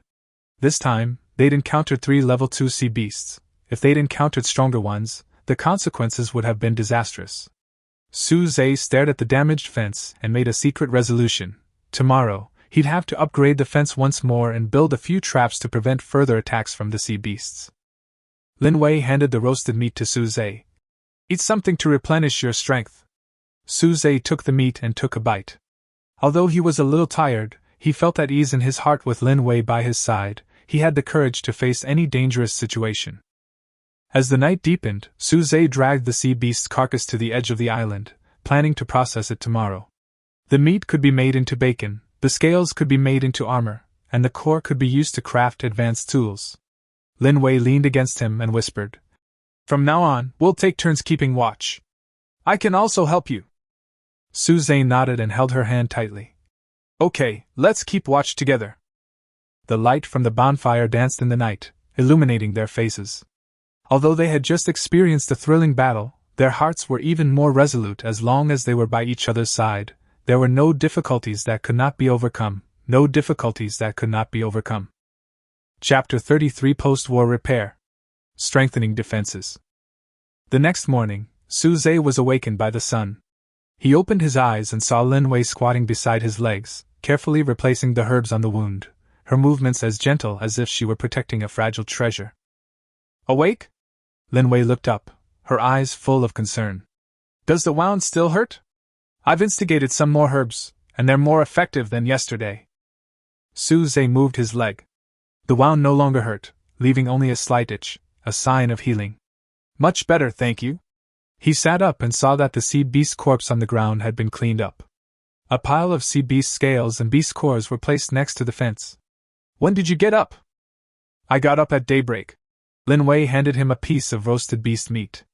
This time, they'd encountered 3 level 2 sea beasts. If they'd encountered stronger ones, the consequences would have been disastrous. Suze stared at the damaged fence and made a secret resolution. Tomorrow, he'd have to upgrade the fence once more and build a few traps to prevent further attacks from the sea beasts. Linwei handed the roasted meat to Suze. "Eat something to replenish your strength." Suze took the meat and took a bite. Although he was a little tired, he felt at ease in his heart with Linwei by his side. He had the courage to face any dangerous situation. As the night deepened, Suze dragged the sea beast's carcass to the edge of the island, planning to process it tomorrow. The meat could be made into bacon, the scales could be made into armor, and the core could be used to craft advanced tools. Linwei leaned against him and whispered, "From now on, we'll take turns keeping watch. I can also help you." Suze nodded and held her hand tightly. "Okay, let's keep watch together." The light from the bonfire danced in the night, illuminating their faces. Although they had just experienced a thrilling battle, their hearts were even more resolute as long as they were by each other's side. There were no difficulties that could not be overcome, no difficulties that could not be overcome. Chapter 33 Post-War Repair. Strengthening Defenses. The next morning, Suze was awakened by the sun. He opened his eyes and saw Linwei squatting beside his legs, carefully replacing the herbs on the wound, her movements as gentle as if she were protecting a fragile treasure. "Awake?" Linwei looked up, her eyes full of concern. "Does the wound still hurt?" "I've instigated some more herbs, and they're more effective than yesterday." Suze moved his leg. The wound no longer hurt, leaving only a slight itch, a sign of healing. "Much better, thank you." He sat up and saw that the sea beast's corpse on the ground had been cleaned up. A pile of sea beast scales and beast cores were placed next to the fence. "When did you get up?" "I got up at daybreak." Linwei handed him a piece of roasted beast meat.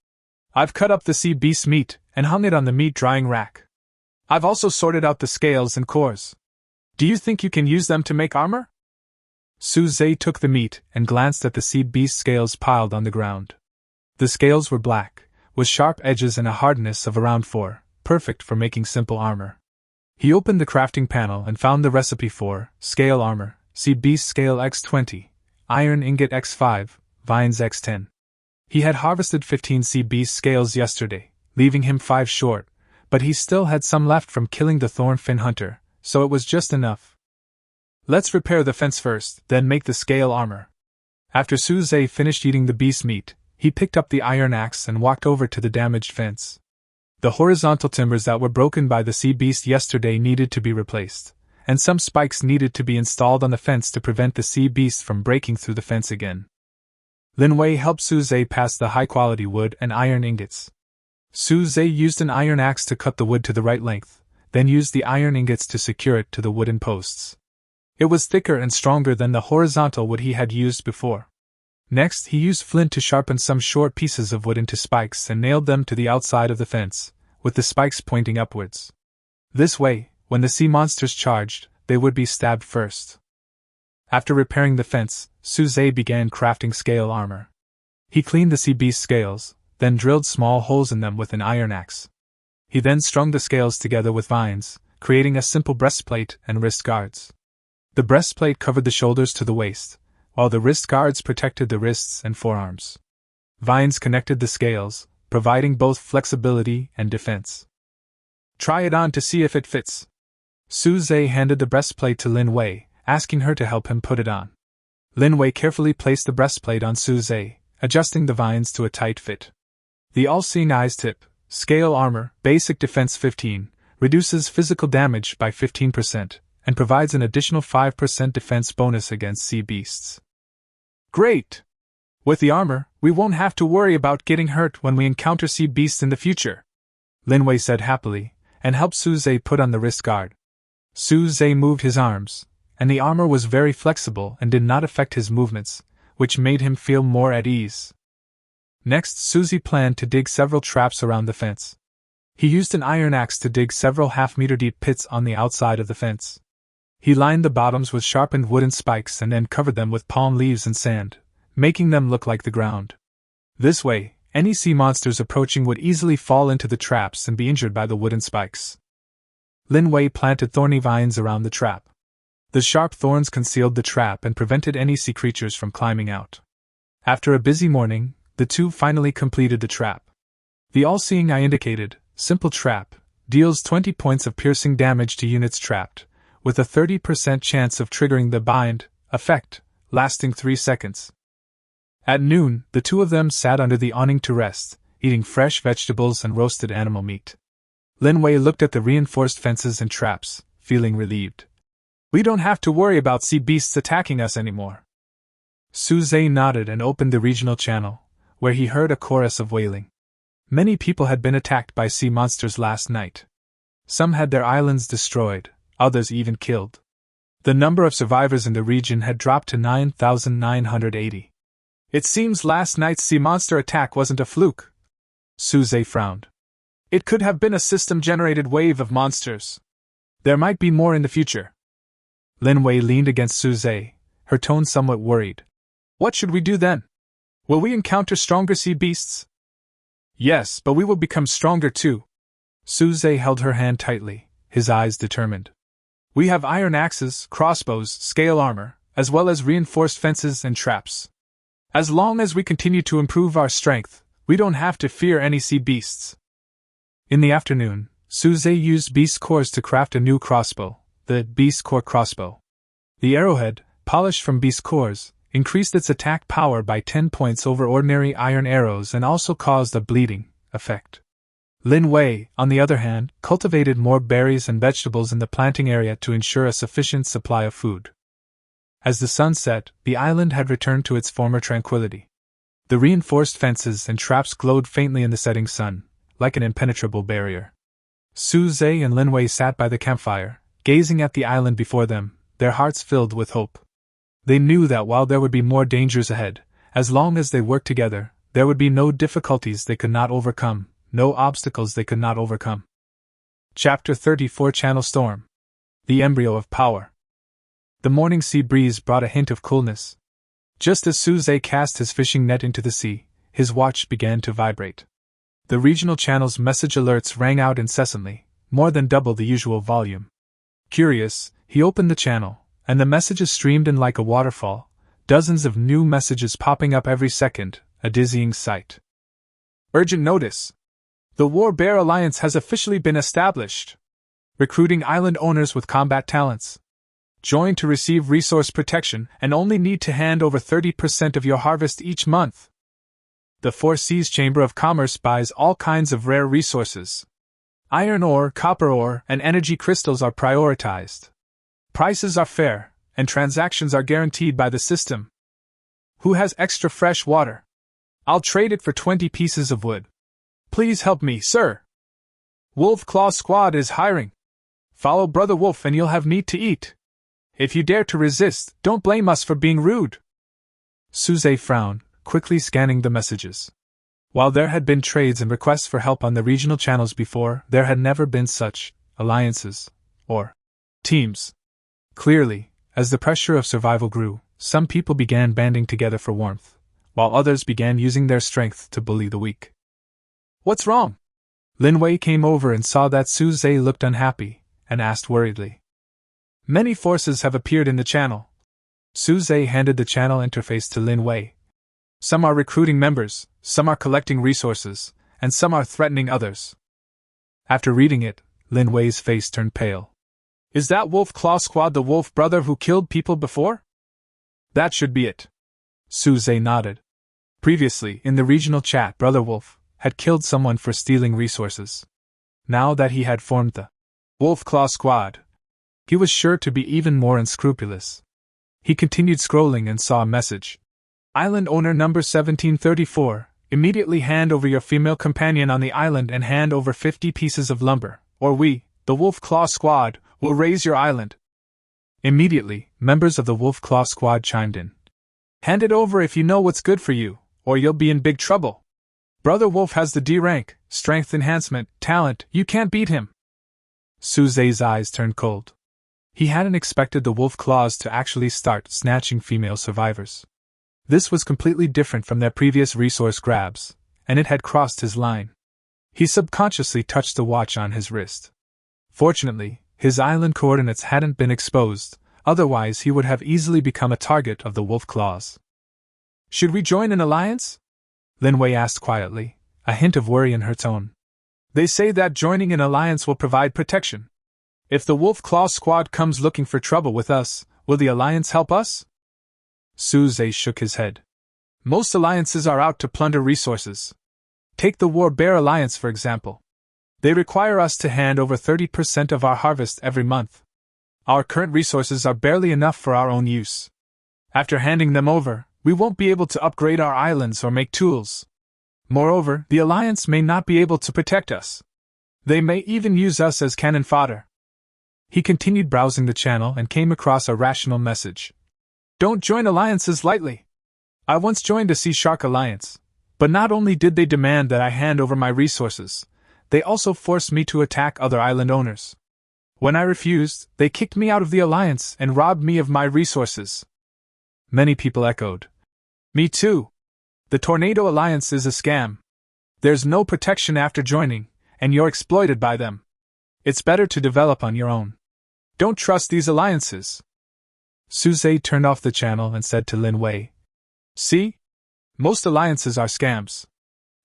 "I've cut up the sea beast meat and hung it on the meat drying rack. I've also sorted out the scales and cores. Do you think you can use them to make armor?" Suze took the meat and glanced at the sea beast scales piled on the ground. The scales were black, with sharp edges and a hardness of around 4, perfect for making simple armor. He opened the crafting panel and found the recipe for scale armor: sea beast scale X20, iron ingot X5, vines X10. He had harvested 15 sea beast scales yesterday, leaving him 5 short, but he still had some left from killing the thornfin hunter, so it was just enough. "Let's repair the fence first, then make the scale armor." After Suze finished eating the beast meat, he picked up the iron axe and walked over to the damaged fence. The horizontal timbers that were broken by the sea beast yesterday needed to be replaced, and some spikes needed to be installed on the fence to prevent the sea beast from breaking through the fence again. Linwei helped Suze pass the high-quality wood and iron ingots. Suze used an iron axe to cut the wood to the right length, then used the iron ingots to secure it to the wooden posts. It was thicker and stronger than the horizontal wood he had used before. Next, he used flint to sharpen some short pieces of wood into spikes and nailed them to the outside of the fence, with the spikes pointing upwards. This way, when the sea monsters charged, they would be stabbed first. After repairing the fence, Suze began crafting scale armor. He cleaned the sea beast's scales, then drilled small holes in them with an iron axe. He then strung the scales together with vines, creating a simple breastplate and wrist guards. The breastplate covered the shoulders to the waist, while the wrist guards protected the wrists and forearms. Vines connected the scales, providing both flexibility and defense. "Try it on to see if it fits." Suze handed the breastplate to Lin Wei, asking her to help him put it on. Lin Wei carefully placed the breastplate on Suze, adjusting the vines to a tight fit. The all-seeing eyes tip, scale armor, basic defense 15, reduces physical damage by 15%, and provides an additional 5% defense bonus against sea beasts. Great! With the armor, we won't have to worry about getting hurt when we encounter sea beasts in the future, Lin Wei said happily, and helped Suze put on the wrist guard. Suze moved his arms, and the armor was very flexible and did not affect his movements, which made him feel more at ease. Next, Suzy planned to dig several traps around the fence. He used an iron axe to dig several half-meter-deep pits on the outside of the fence. He lined the bottoms with sharpened wooden spikes and then covered them with palm leaves and sand, making them look like the ground. This way, any sea monsters approaching would easily fall into the traps and be injured by the wooden spikes. Lin Wei planted thorny vines around the trap. The sharp thorns concealed the trap and prevented any sea creatures from climbing out. After a busy morning, the two finally completed the trap. The all-seeing eye indicated, simple trap, deals 20 points of piercing damage to units trapped, with a 30% chance of triggering the bind effect, lasting 3 seconds. At noon, the two of them sat under the awning to rest, eating fresh vegetables and roasted animal meat. Lin Wei looked at the reinforced fences and traps, feeling relieved. "We don't have to worry about sea beasts attacking us anymore." Suze nodded and opened the regional channel, where he heard a chorus of wailing. Many people had been attacked by sea monsters last night. Some had their islands destroyed, others even killed. The number of survivors in the region had dropped to 9,980. "It seems last night's sea monster attack wasn't a fluke," Suze frowned. "It could have been a system-generated wave of monsters. There might be more in the future." Lin Wei leaned against Suze, her tone somewhat worried. "What should we do then? Will we encounter stronger sea beasts?" "Yes, but we will become stronger too." Suze held her hand tightly, his eyes determined. "We have iron axes, crossbows, scale armor, as well as reinforced fences and traps. As long as we continue to improve our strength, we don't have to fear any sea beasts." In the afternoon, Suze used beast cores to craft a new crossbow, the beast core crossbow. The arrowhead, polished from beast cores, increased its attack power by 10 points over ordinary iron arrows and also caused a bleeding effect. Lin Wei, on the other hand, cultivated more berries and vegetables in the planting area to ensure a sufficient supply of food. As the sun set, the island had returned to its former tranquility. The reinforced fences and traps glowed faintly in the setting sun, like an impenetrable barrier. Suze and Lin Wei sat by the campfire, gazing at the island before them, their hearts filled with hope. They knew that while there would be more dangers ahead, as long as they worked together, there would be no difficulties they could not overcome, no obstacles they could not overcome. Chapter 34 Channel Storm. The Embryo of Power. The morning sea breeze brought a hint of coolness. Just as Suze cast his fishing net into the sea, his watch began to vibrate. The regional channel's message alerts rang out incessantly, more than double the usual volume. Curious, he opened the channel, and the messages streamed in like a waterfall, dozens of new messages popping up every second, a dizzying sight. Urgent notice! The War Bear Alliance has officially been established. Recruiting island owners with combat talents. Join to receive resource protection and only need to hand over 30% of your harvest each month. The Four Seas Chamber of Commerce buys all kinds of rare resources. Iron ore, copper ore, and energy crystals are prioritized. Prices are fair, and transactions are guaranteed by the system. Who has extra fresh water? I'll trade it for 20 pieces of wood. Please help me, sir. Wolf Claw Squad is hiring. Follow Brother Wolf and you'll have meat to eat. If you dare to resist, don't blame us for being rude. Suze frowned, quickly scanning the messages. While there had been trades and requests for help on the regional channels before, there had never been such alliances or teams. Clearly, as the pressure of survival grew, some people began banding together for warmth, while others began using their strength to bully the weak. "What's wrong?" Lin Wei came over and saw that Suze looked unhappy, and asked worriedly. "Many forces have appeared in the channel." Suze handed the channel interface to Lin Wei. "Some are recruiting members, some are collecting resources, and some are threatening others." After reading it, Lin Wei's face turned pale. "Is that Wolf Claw Squad the wolf brother who killed people before?" "That should be it." Suze nodded. Previously, in the regional chat, Brother Wolf had killed someone for stealing resources. Now that he had formed the Wolf Claw Squad, he was sure to be even more unscrupulous. He continued scrolling and saw a message. "Island owner number 1734, immediately hand over your female companion on the island and hand over 50 pieces of lumber, or we, the Wolf Claw Squad, will raise your island." Immediately, members of the Wolf Claw Squad chimed in. "Hand it over if you know what's good for you, or you'll be in big trouble. Brother Wolf has the D rank, strength enhancement, talent, you can't beat him." Suze's eyes turned cold. He hadn't expected the wolf claws to actually start snatching female survivors. This was completely different from their previous resource grabs, and it had crossed his line. He subconsciously touched the watch on his wrist. Fortunately, his island coordinates hadn't been exposed, otherwise he would have easily become a target of the wolf claws. "Should we join an alliance?" Lin Wei asked quietly, a hint of worry in her tone. "They say that joining an alliance will provide protection. If the Wolf Claw Squad comes looking for trouble with us, will the alliance help us?" Suze shook his head. "Most alliances are out to plunder resources. Take the War Bear Alliance for example. They require us to hand over 30% of our harvest every month. Our current resources are barely enough for our own use. After handing them over, we won't be able to upgrade our islands or make tools. Moreover, the alliance may not be able to protect us. They may even use us as cannon fodder." He continued browsing the channel and came across a rational message. "Don't join alliances lightly. I once joined a Sea Shark alliance, but not only did they demand that I hand over my resources, they also forced me to attack other island owners. When I refused, they kicked me out of the alliance and robbed me of my resources." Many people echoed. "Me too. The Tornado Alliance is a scam. There's no protection after joining, and you're exploited by them. It's better to develop on your own. Don't trust these alliances." Suze turned off the channel and said to Lin Wei, "See? Most alliances are scams.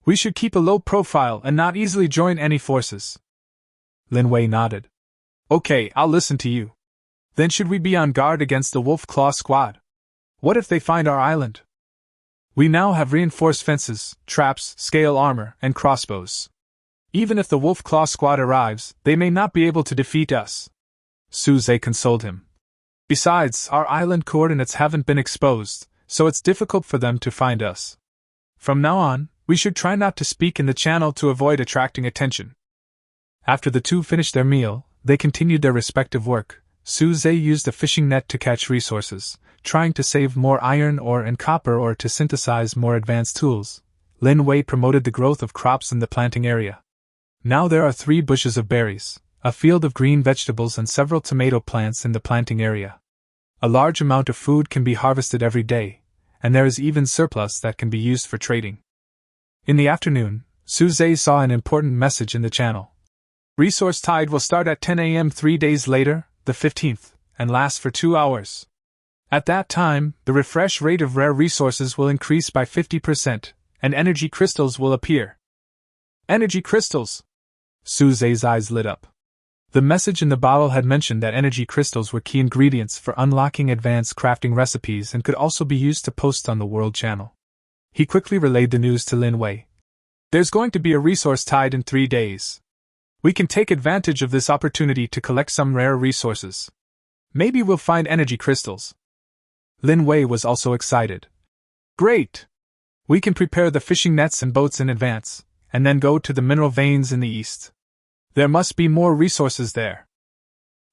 We should keep a low profile and not easily join any forces." Lin Wei nodded. "Okay, I'll listen to you. Then should we be on guard against the Wolf Claw Squad? What if they find our island? We now have reinforced fences, traps, scale armor, and crossbows. Even if the Wolf Claw Squad arrives, they may not be able to defeat us." Suze consoled him. "Besides, our island coordinates haven't been exposed, so it's difficult for them to find us. From now on, we should try not to speak in the channel to avoid attracting attention." After the two finished their meal, they continued their respective work. Suze used a fishing net to catch resources, trying to save more iron ore and copper ore to synthesize more advanced tools. Lin Wei promoted the growth of crops in the planting area. Now there are 3 bushes of berries, a field of green vegetables and several tomato plants in the planting area. A large amount of food can be harvested every day, and there is even surplus that can be used for trading. In the afternoon, Suze saw an important message in the channel. "Resource tide will start at 10 a.m. 3 days later, the 15th, and last for 2 hours. At that time, the refresh rate of rare resources will increase by 50%, and energy crystals will appear." "Energy crystals!" Suze's eyes lit up. The message in the bottle had mentioned that energy crystals were key ingredients for unlocking advanced crafting recipes and could also be used to post on the World Channel. He quickly relayed the news to Lin Wei. "There's going to be a resource tide in 3 days. We can take advantage of this opportunity to collect some rare resources. Maybe we'll find energy crystals." Lin Wei was also excited. "Great! We can prepare the fishing nets and boats in advance, and then go to the mineral veins in the east. There must be more resources there."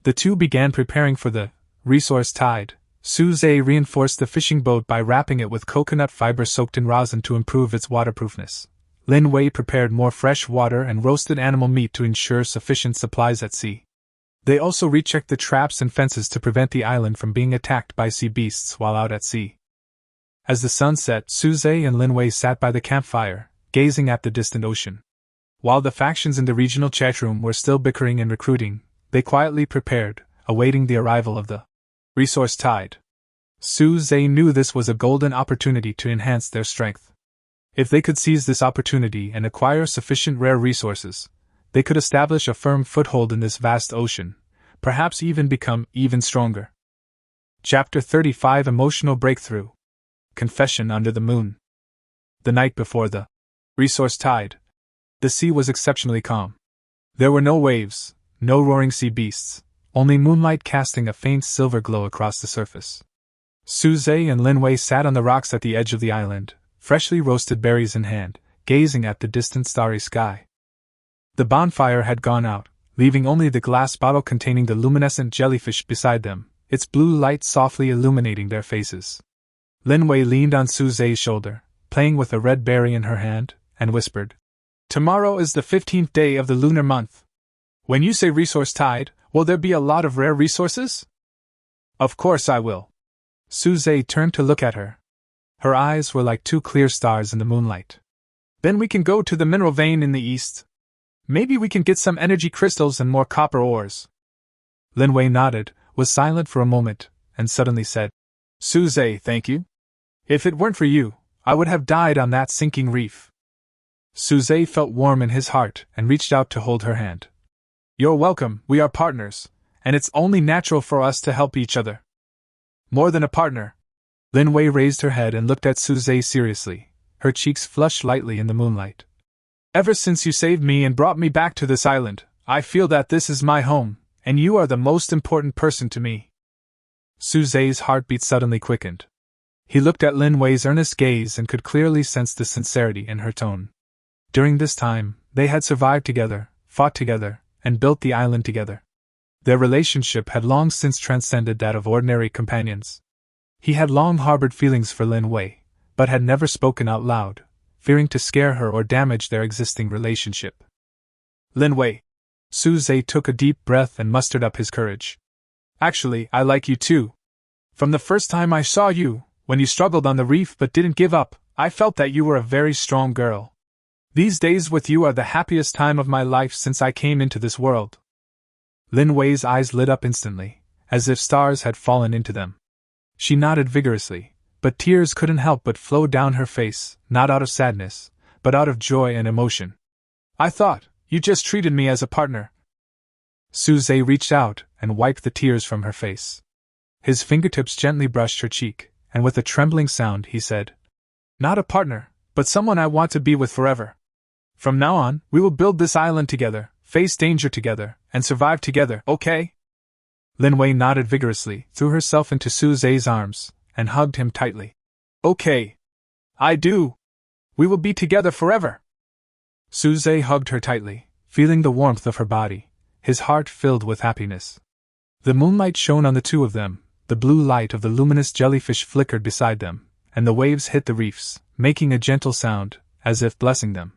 The two began preparing for the resource tide, Suze reinforced the fishing boat by wrapping it with coconut fiber soaked in rosin to improve its waterproofness. Lin Wei prepared more fresh water and roasted animal meat to ensure sufficient supplies at sea. They also rechecked the traps and fences to prevent the island from being attacked by sea beasts while out at sea. As the sun set, Suze and Lin Wei sat by the campfire, gazing at the distant ocean. While the factions in the regional chat room were still bickering and recruiting, they quietly prepared, awaiting the arrival of the resource tide. Suze knew this was a golden opportunity to enhance their strength. If they could seize this opportunity and acquire sufficient rare resources, they could establish a firm foothold in this vast ocean, perhaps even become even stronger. Chapter 35 Emotional Breakthrough. Confession under the moon. The night before the resource tide, the sea was exceptionally calm. There were no waves, no roaring sea beasts, only moonlight casting a faint silver glow across the surface. Suze and Lin Wei sat on the rocks at the edge of the island, freshly roasted berries in hand, gazing at the distant starry sky. The bonfire had gone out, leaving only the glass bottle containing the luminescent jellyfish beside them, its blue light softly illuminating their faces. Lin Wei leaned on Suze's shoulder, playing with a red berry in her hand, and whispered, "Tomorrow is the 15th day of the lunar month. When you say resource tide, will there be a lot of rare resources?" "Of course I will." Suze turned to look at her. Her eyes were like two clear stars in the moonlight. "Then we can go to the mineral vein in the east. Maybe we can get some energy crystals and more copper ores." Lin Wei nodded, was silent for a moment, and suddenly said, "Suze, thank you. If it weren't for you, I would have died on that sinking reef." Suze felt warm in his heart and reached out to hold her hand. "You're welcome, we are partners, and it's only natural for us to help each other." "More than a partner." Lin Wei raised her head and looked at Suze seriously, her cheeks flushed lightly in the moonlight. "Ever since you saved me and brought me back to this island, I feel that this is my home, and you are the most important person to me." Suze's heartbeat suddenly quickened. He looked at Lin Wei's earnest gaze and could clearly sense the sincerity in her tone. During this time, they had survived together, fought together, and built the island together. Their relationship had long since transcended that of ordinary companions. He had long harbored feelings for Lin Wei, but had never spoken out loud, fearing to scare her or damage their existing relationship. "Lin Wei." Suze took a deep breath and mustered up his courage. "Actually, I like you too. From the first time I saw you, when you struggled on the reef but didn't give up, I felt that you were a very strong girl. These days with you are the happiest time of my life since I came into this world." Lin Wei's eyes lit up instantly, as if stars had fallen into them. She nodded vigorously, but tears couldn't help but flow down her face, not out of sadness, but out of joy and emotion. "I thought, you just treated me as a partner." Suze reached out and wiped the tears from her face. His fingertips gently brushed her cheek, and with a trembling sound he said, "Not a partner, but someone I want to be with forever. From now on, we will build this island together, face danger together, and survive together, okay?" Lin Wei nodded vigorously, threw herself into Suze's arms, and hugged him tightly. "Okay. I do. We will be together forever." Suze hugged her tightly, feeling the warmth of her body, his heart filled with happiness. The moonlight shone on the two of them, the blue light of the luminous jellyfish flickered beside them, and the waves hit the reefs, making a gentle sound, as if blessing them.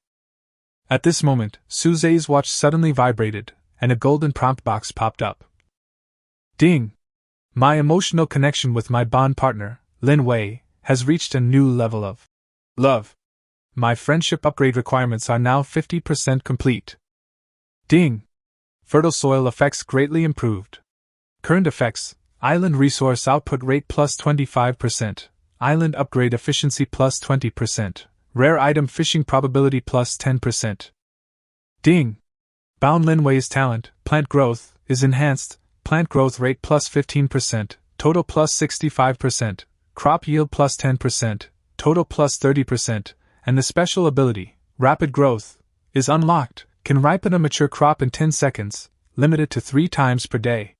At this moment, Suze's watch suddenly vibrated, and a golden prompt box popped up. Ding! My emotional connection with my bond partner, Lin Wei, has reached a new level of love. My friendship upgrade requirements are now 50% complete. Ding! Fertile soil effects greatly improved. Current effects: island resource output rate plus 25%, island upgrade efficiency plus 20%, rare item fishing probability plus 10%. Ding! Bound Lin Wei's talent, plant growth, is enhanced, plant growth rate plus 15%, total plus 65%, crop yield plus 10%, total plus 30%, and the special ability, rapid growth, is unlocked, can ripen a mature crop in 10 seconds, limited to 3 times per day.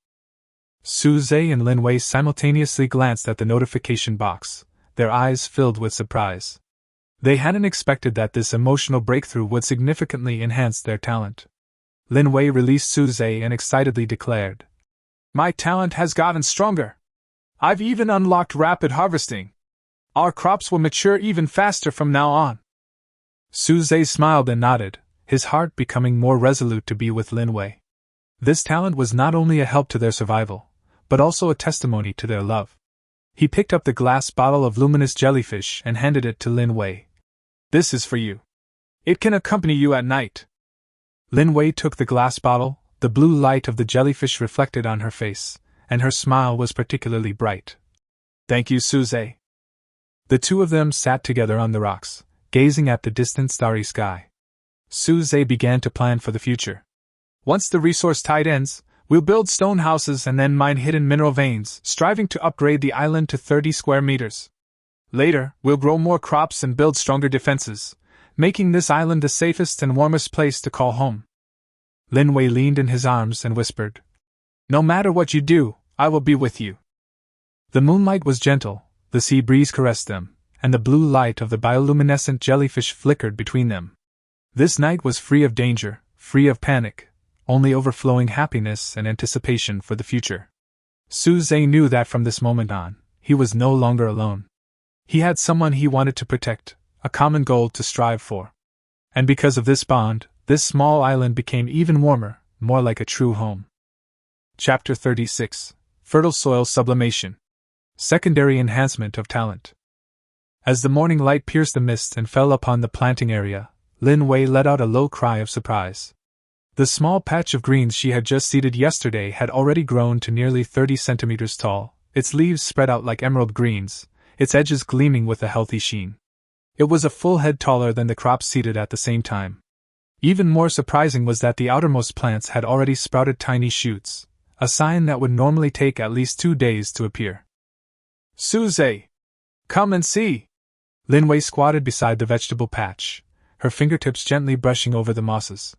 Suze and Lin Wei simultaneously glanced at the notification box, their eyes filled with surprise. They hadn't expected that this emotional breakthrough would significantly enhance their talent. Lin Wei released Suze and excitedly declared, "My talent has gotten stronger! I've even unlocked rapid harvesting. Our crops will mature even faster from now on. Suze smiled and nodded, his heart becoming more resolute to be with Lin Wei. This talent was not only a help to their survival, but also a testimony to their love. He picked up the glass bottle of luminous jellyfish and handed it to Lin Wei. This is for you. It can accompany you at night. Lin Wei took the glass bottle, the blue light of the jellyfish reflected on her face, and her smile was particularly bright. Thank you, Suze. The two of them sat together on the rocks, gazing at the distant starry sky. Suze began to plan for the future. Once the resource tide ends, we'll build stone houses and then mine hidden mineral veins, striving to upgrade the island to 30 square meters. Later, we'll grow more crops and build stronger defenses, making this island the safest and warmest place to call home. Lin Wei leaned in his arms and whispered, No matter what you do, I will be with you. The moonlight was gentle, the sea breeze caressed them, and the blue light of the bioluminescent jellyfish flickered between them. This night was free of danger, free of panic, only overflowing happiness and anticipation for the future. Suze knew that from this moment on, he was no longer alone. He had someone he wanted to protect, a common goal to strive for. And because of this bond, this small island became even warmer, more like a true home. Chapter 36: Fertile Soil Sublimation. Secondary Enhancement of Talent. As the morning light pierced the mist and fell upon the planting area, Lin Wei let out a low cry of surprise. The small patch of greens she had just seeded yesterday had already grown to nearly 30 centimeters tall, its leaves spread out like emerald greens, its edges gleaming with a healthy sheen. It was a full head taller than the crops seeded at the same time. Even more surprising was that the outermost plants had already sprouted tiny shoots, a sign that would normally take at least 2 days to appear. Suze! Come and see! Lin Wei squatted beside the vegetable patch, her fingertips gently brushing over the mosses.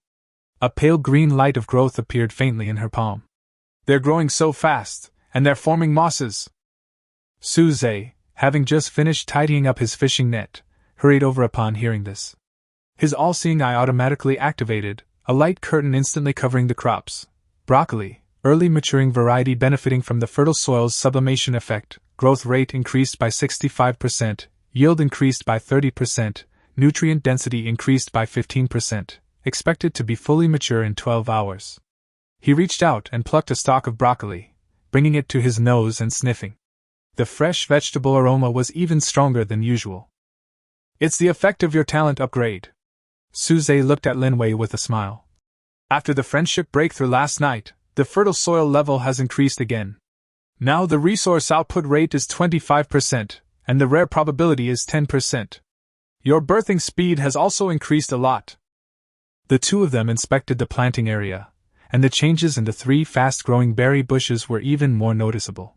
A pale green light of growth appeared faintly in her palm. They're growing so fast, and they're forming mosses. Suze, having just finished tidying up his fishing net, hurried over upon hearing this. His all-seeing eye automatically activated, a light curtain instantly covering the crops. Broccoli, early maturing variety benefiting from the fertile soil's sublimation effect, growth rate increased by 65%, yield increased by 30%, nutrient density increased by 15%, expected to be fully mature in 12 hours. He reached out and plucked a stalk of broccoli, bringing it to his nose and sniffing. The fresh vegetable aroma was even stronger than usual. It's the effect of your talent upgrade. Suze looked at Lin Wei with a smile. After the friendship breakthrough last night, the fertile soil level has increased again. Now the resource output rate is 25%, and the rare probability is 10%. Your birthing speed has also increased a lot. The two of them inspected the planting area, and the changes in the 3 fast-growing berry bushes were even more noticeable.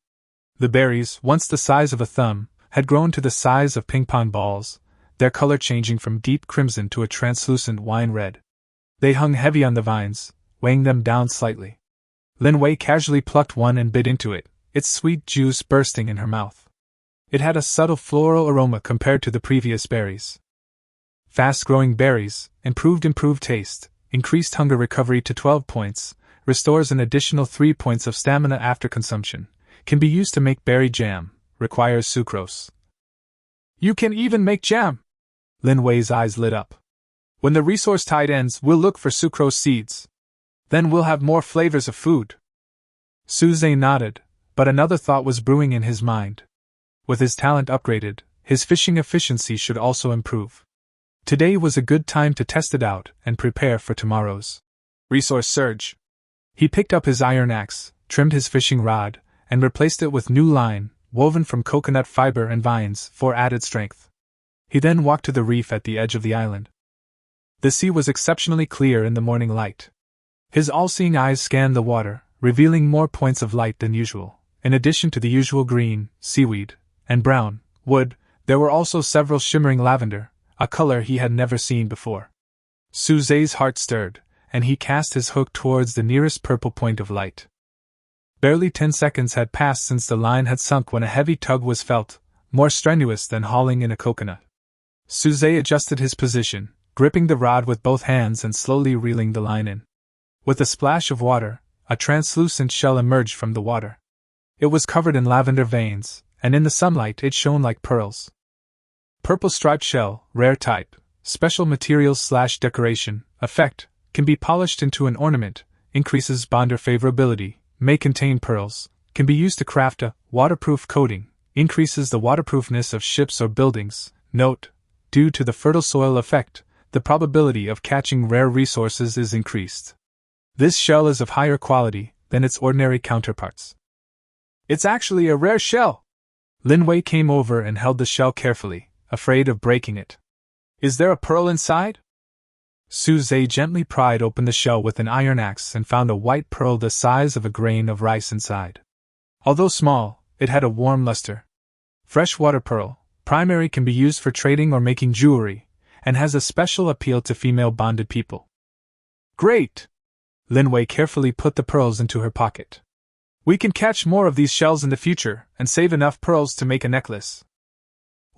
The berries, once the size of a thumb, had grown to the size of ping-pong balls, their color changing from deep crimson to a translucent wine red. They hung heavy on the vines, weighing them down slightly. Lin Wei casually plucked one and bit into it, its sweet juice bursting in her mouth. It had a subtle floral aroma compared to the previous berries. Fast-growing berries, improved taste, increased hunger recovery to 12 points, restores an additional 3 points of stamina after consumption, can be used to make berry jam, requires sucrose. You can even make jam! Lin Wei's eyes lit up. When the resource tide ends, we'll look for sucrose seeds. Then we'll have more flavors of food. Suze nodded, but another thought was brewing in his mind. With his talent upgraded, his fishing efficiency should also improve. Today was a good time to test it out and prepare for tomorrow's resource surge. He picked up his iron axe, trimmed his fishing rod, and replaced it with new line, woven from coconut fiber and vines, for added strength. He then walked to the reef at the edge of the island. The sea was exceptionally clear in the morning light. His all-seeing eyes scanned the water, revealing more points of light than usual. In addition to the usual green, seaweed, and brown, wood, there were also several shimmering lavender, a color he had never seen before. Suze's heart stirred, and he cast his hook towards the nearest purple point of light. Barely 10 seconds had passed since the line had sunk when a heavy tug was felt, more strenuous than hauling in a coconut. Suze adjusted his position, gripping the rod with both hands and slowly reeling the line in. With a splash of water, a translucent shell emerged from the water. It was covered in lavender veins, and in the sunlight it shone like pearls. Purple striped shell, rare type, special materials/decoration, effect, can be polished into an ornament, increases bonder favorability, may contain pearls, can be used to craft a waterproof coating, increases the waterproofness of ships or buildings. Note: due to the fertile soil effect, the probability of catching rare resources is increased. This shell is of higher quality than its ordinary counterparts. It's actually a rare shell! Linwei came over and held the shell carefully, afraid of breaking it. Is there a pearl inside? Suze gently pried open the shell with an iron axe and found a white pearl the size of a grain of rice inside. Although small, it had a warm luster. Freshwater pearl, primary, can be used for trading or making jewelry, and has a special appeal to female bonded people. Great! Linwei carefully put the pearls into her pocket. We can catch more of these shells in the future and save enough pearls to make a necklace.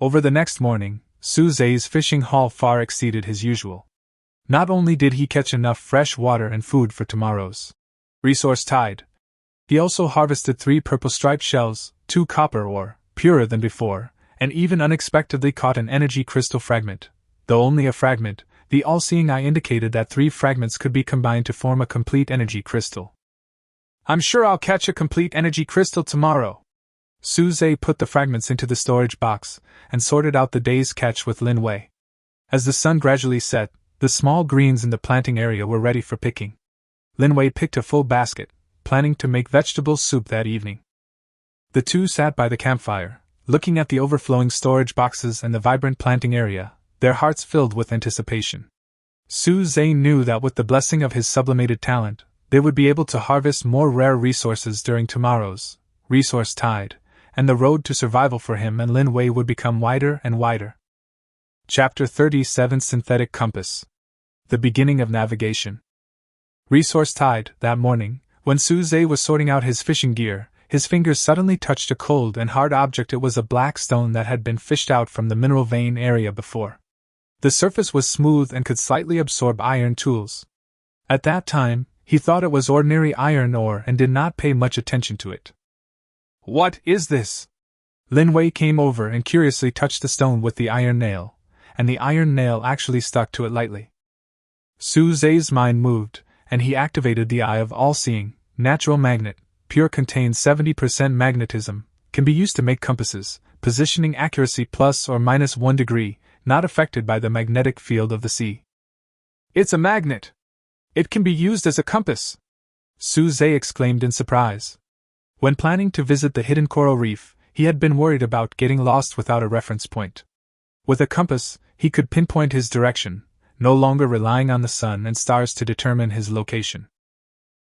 Over the next morning, Suze's fishing haul far exceeded his usual. Not only did he catch enough fresh water and food for tomorrow's resource tide, he also harvested 3 purple striped shells, 2 copper ore, purer than before, and even unexpectedly caught an energy crystal fragment. Though only a fragment, the all-seeing eye indicated that 3 fragments could be combined to form a complete energy crystal. I'm sure I'll catch a complete energy crystal tomorrow. Suze put the fragments into the storage box and sorted out the day's catch with Linwei. As the sun gradually set, the small greens in the planting area were ready for picking. Linwei picked a full basket, planning to make vegetable soup that evening. The two sat by the campfire, looking at the overflowing storage boxes and the vibrant planting area, their hearts filled with anticipation. Suze knew that with the blessing of his sublimated talent, they would be able to harvest more rare resources during tomorrow's resource tide, and the road to survival for him and Linwei would become wider and wider. Chapter 37: Synthetic Compass. The beginning of navigation. Resource tide. That morning, when Suze was sorting out his fishing gear, his fingers suddenly touched a cold and hard object. It was a black stone that had been fished out from the mineral vein area before. The surface was smooth and could slightly absorb iron tools. At that time, he thought it was ordinary iron ore and did not pay much attention to it. What is this? Linwei came over and curiously touched the stone with the iron nail, and the iron nail actually stuck to it lightly. Suze's mind moved, and he activated the Eye of All-Seeing. Natural magnet, pure, contains 70% magnetism, can be used to make compasses, positioning accuracy plus or minus 1 degree, not affected by the magnetic field of the sea. It's a magnet! It can be used as a compass! Suze exclaimed in surprise. When planning to visit the hidden coral reef, he had been worried about getting lost without a reference point. With a compass, he could pinpoint his direction, no longer relying on the sun and stars to determine his location.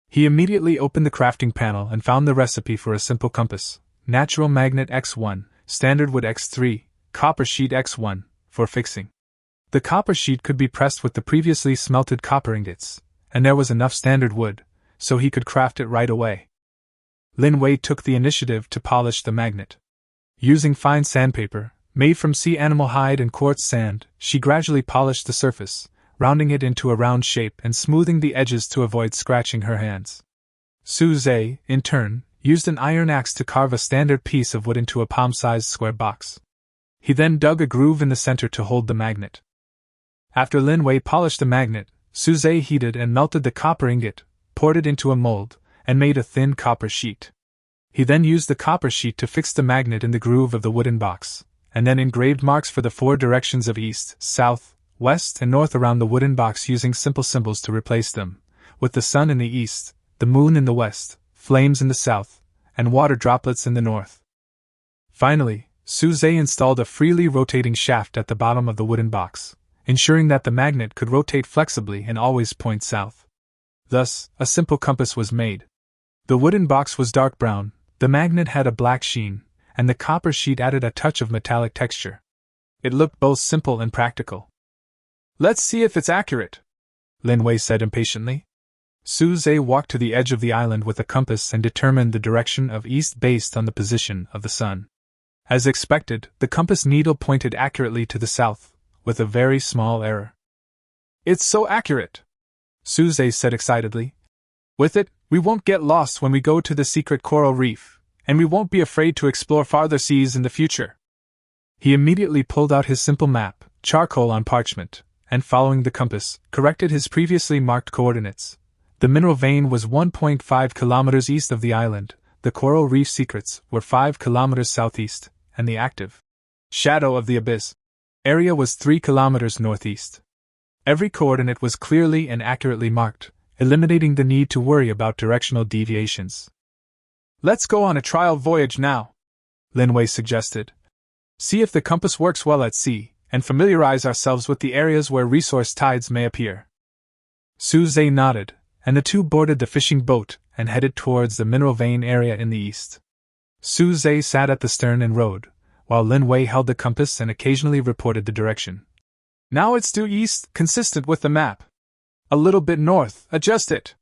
He immediately opened the crafting panel and found the recipe for a simple compass: natural magnet X1, standard wood X3, copper sheet X1, for fixing. The copper sheet could be pressed with the previously smelted copper ingots, and there was enough standard wood, so he could craft it right away. Linwei took the initiative to polish the magnet. Using fine sandpaper, made from sea animal hide and quartz sand, she gradually polished the surface, rounding it into a round shape and smoothing the edges to avoid scratching her hands. Suze, in turn, used an iron axe to carve a standard piece of wood into a palm-sized square box. He then dug a groove in the center to hold the magnet. After Linwei polished the magnet, Suze heated and melted the copper ingot, poured it into a mold, and made a thin copper sheet. He then used the copper sheet to fix the magnet in the groove of the wooden box, and then engraved marks for the 4 directions of east, south, west, and north around the wooden box using simple symbols to replace them, with the sun in the east, the moon in the west, flames in the south, and water droplets in the north. Finally, Suze installed a freely rotating shaft at the bottom of the wooden box, ensuring that the magnet could rotate flexibly and always point south. Thus, a simple compass was made. The wooden box was dark brown, the magnet had a black sheen, and the copper sheet added a touch of metallic texture. It looked both simple and practical. Let's see if it's accurate, Linwei said impatiently. Suze walked to the edge of the island with a compass and determined the direction of east based on the position of the sun. As expected, the compass needle pointed accurately to the south, with a very small error. It's so accurate, Suze said excitedly. With it, we won't get lost when we go to the secret coral reef, and we won't be afraid to explore farther seas in the future. He immediately pulled out his simple map, charcoal on parchment, and following the compass, corrected his previously marked coordinates. The mineral vein was 1.5 kilometers east of the island, the coral reef secrets were 5 kilometers southeast, and the active shadow of the abyss area was 3 kilometers northeast. Every coordinate was clearly and accurately marked, eliminating the need to worry about directional deviations. Let's go on a trial voyage now, Linway suggested. See if the compass works well at sea, and familiarize ourselves with the areas where resource tides may appear. Suze nodded, and the two boarded the fishing boat and headed towards the mineral vein area in the east. Suze sat at the stern and rowed, while Linway held the compass and occasionally reported the direction. Now it's due east, consistent with the map. A little bit north, adjust it.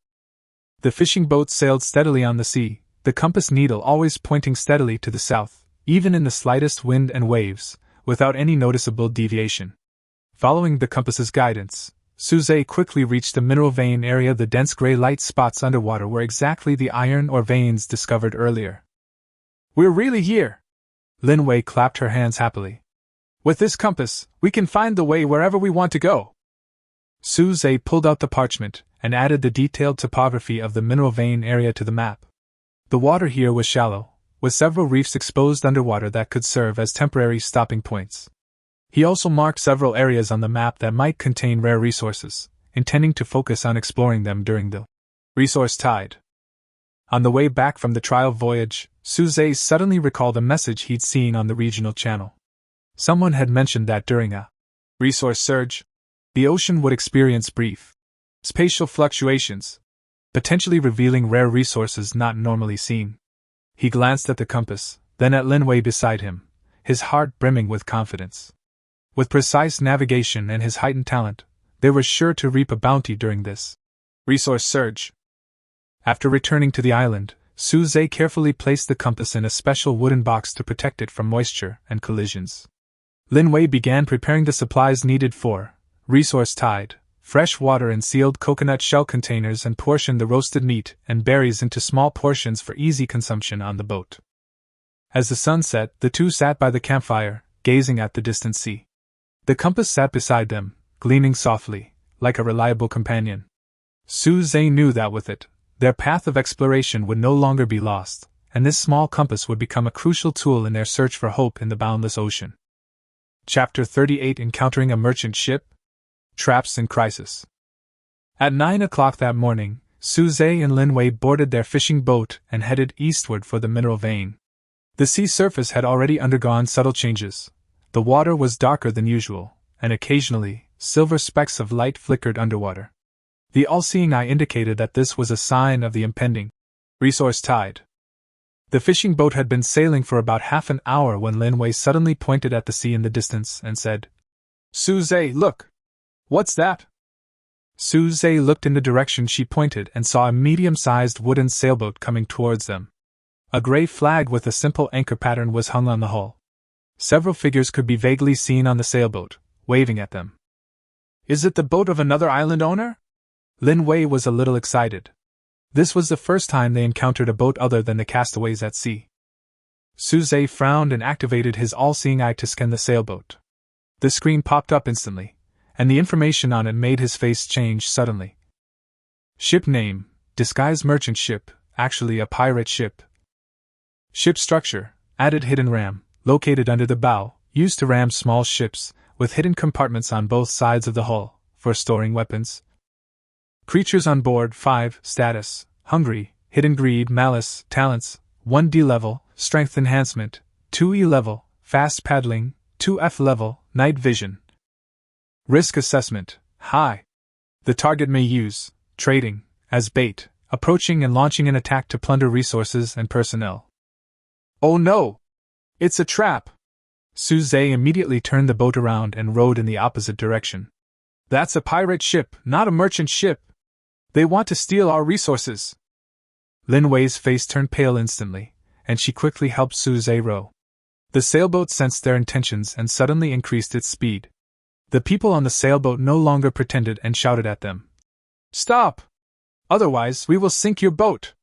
The fishing boat sailed steadily on the sea, the compass needle always pointing steadily to the south, even in the slightest wind and waves, without any noticeable deviation. Following the compass's guidance, Suze quickly reached the mineral vein area. The dense gray light spots underwater were exactly the iron ore veins discovered earlier. We're really here! Linway clapped her hands happily. With this compass, we can find the way wherever we want to go. Suze pulled out the parchment and added the detailed topography of the mineral vein area to the map. The water here was shallow, with several reefs exposed underwater that could serve as temporary stopping points. He also marked several areas on the map that might contain rare resources, intending to focus on exploring them during the resource tide. On the way back from the trial voyage, Suze suddenly recalled a message he'd seen on the regional channel. Someone had mentioned that during a resource surge, the ocean would experience brief spatial fluctuations, potentially revealing rare resources not normally seen. He glanced at the compass, then at Linway beside him, his heart brimming with confidence. With precise navigation and his heightened talent, they were sure to reap a bounty during this resource surge. After returning to the island, Suze carefully placed the compass in a special wooden box to protect it from moisture and collisions. Linway began preparing the supplies needed for resource tide, fresh water in sealed coconut shell containers, and portioned the roasted meat and berries into small portions for easy consumption on the boat. As the sun set, the two sat by the campfire, gazing at the distant sea. The compass sat beside them, gleaming softly, like a reliable companion. Suze knew that with it, their path of exploration would no longer be lost, and this small compass would become a crucial tool in their search for hope in the boundless ocean. Chapter 38: Encountering a Merchant Ship? Traps in Crisis. At 9 o'clock that morning, Suze and Linway boarded their fishing boat and headed eastward for the mineral vein. The sea surface had already undergone subtle changes. The water was darker than usual, and occasionally, silver specks of light flickered underwater. The all-seeing eye indicated that this was a sign of the impending resource tide. The fishing boat had been sailing for about half an hour when Linway suddenly pointed at the sea in the distance and said, "Suze, look! What's that?" Suze looked in the direction she pointed and saw a medium-sized wooden sailboat coming towards them. A gray flag with a simple anchor pattern was hung on the hull. Several figures could be vaguely seen on the sailboat, waving at them. "Is it the boat of another island owner?" Linway was a little excited. This was the first time they encountered a boat other than the castaways at sea. Suze frowned and activated his all-seeing eye to scan the sailboat. The screen popped up instantly, and the information on it made his face change suddenly. Ship name: disguised merchant ship, actually a pirate ship. Ship structure: added hidden ram, located under the bow, used to ram small ships, with hidden compartments on both sides of the hull, for storing weapons. Creatures on board: 5, status, hungry, hidden greed, malice, talents, 1D level, strength enhancement, 2E level, fast paddling, 2F level, night vision. Risk assessment: high. The target may use trading as bait, approaching and launching an attack to plunder resources and personnel. Oh no! It's a trap! Suze immediately turned the boat around and rowed in the opposite direction. That's a pirate ship, not a merchant ship. They want to steal our resources. Linway's face turned pale instantly, and she quickly helped Suze row. The sailboat sensed their intentions and suddenly increased its speed. The people on the sailboat no longer pretended and shouted at them. "Stop! Otherwise we will sink your boat!"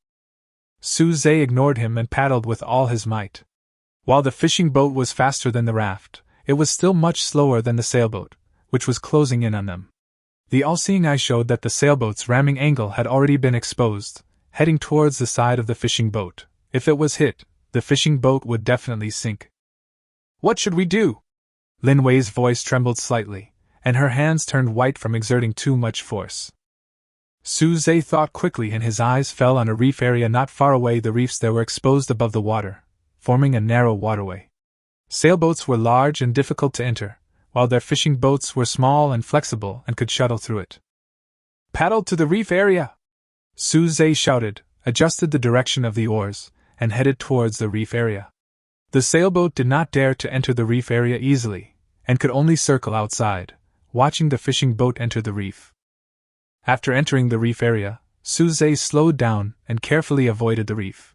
Suze ignored him and paddled with all his might. While the fishing boat was faster than the raft, it was still much slower than the sailboat, which was closing in on them. The all-seeing eye showed that the sailboat's ramming angle had already been exposed, heading towards the side of the fishing boat. If it was hit, the fishing boat would definitely sink. "What should we do?" Lin Wei's voice trembled slightly, and her hands turned white from exerting too much force. Suze thought quickly and his eyes fell on a reef area not far away. The reefs there were exposed above the water, forming a narrow waterway. Sailboats were large and difficult to enter, while their fishing boats were small and flexible and could shuttle through it. "Paddle to the reef area!" Suze shouted, adjusted the direction of the oars, and headed towards the reef area. The sailboat did not dare to enter the reef area easily, and could only circle outside, watching the fishing boat enter the reef. After entering the reef area, Suze slowed down and carefully avoided the reef.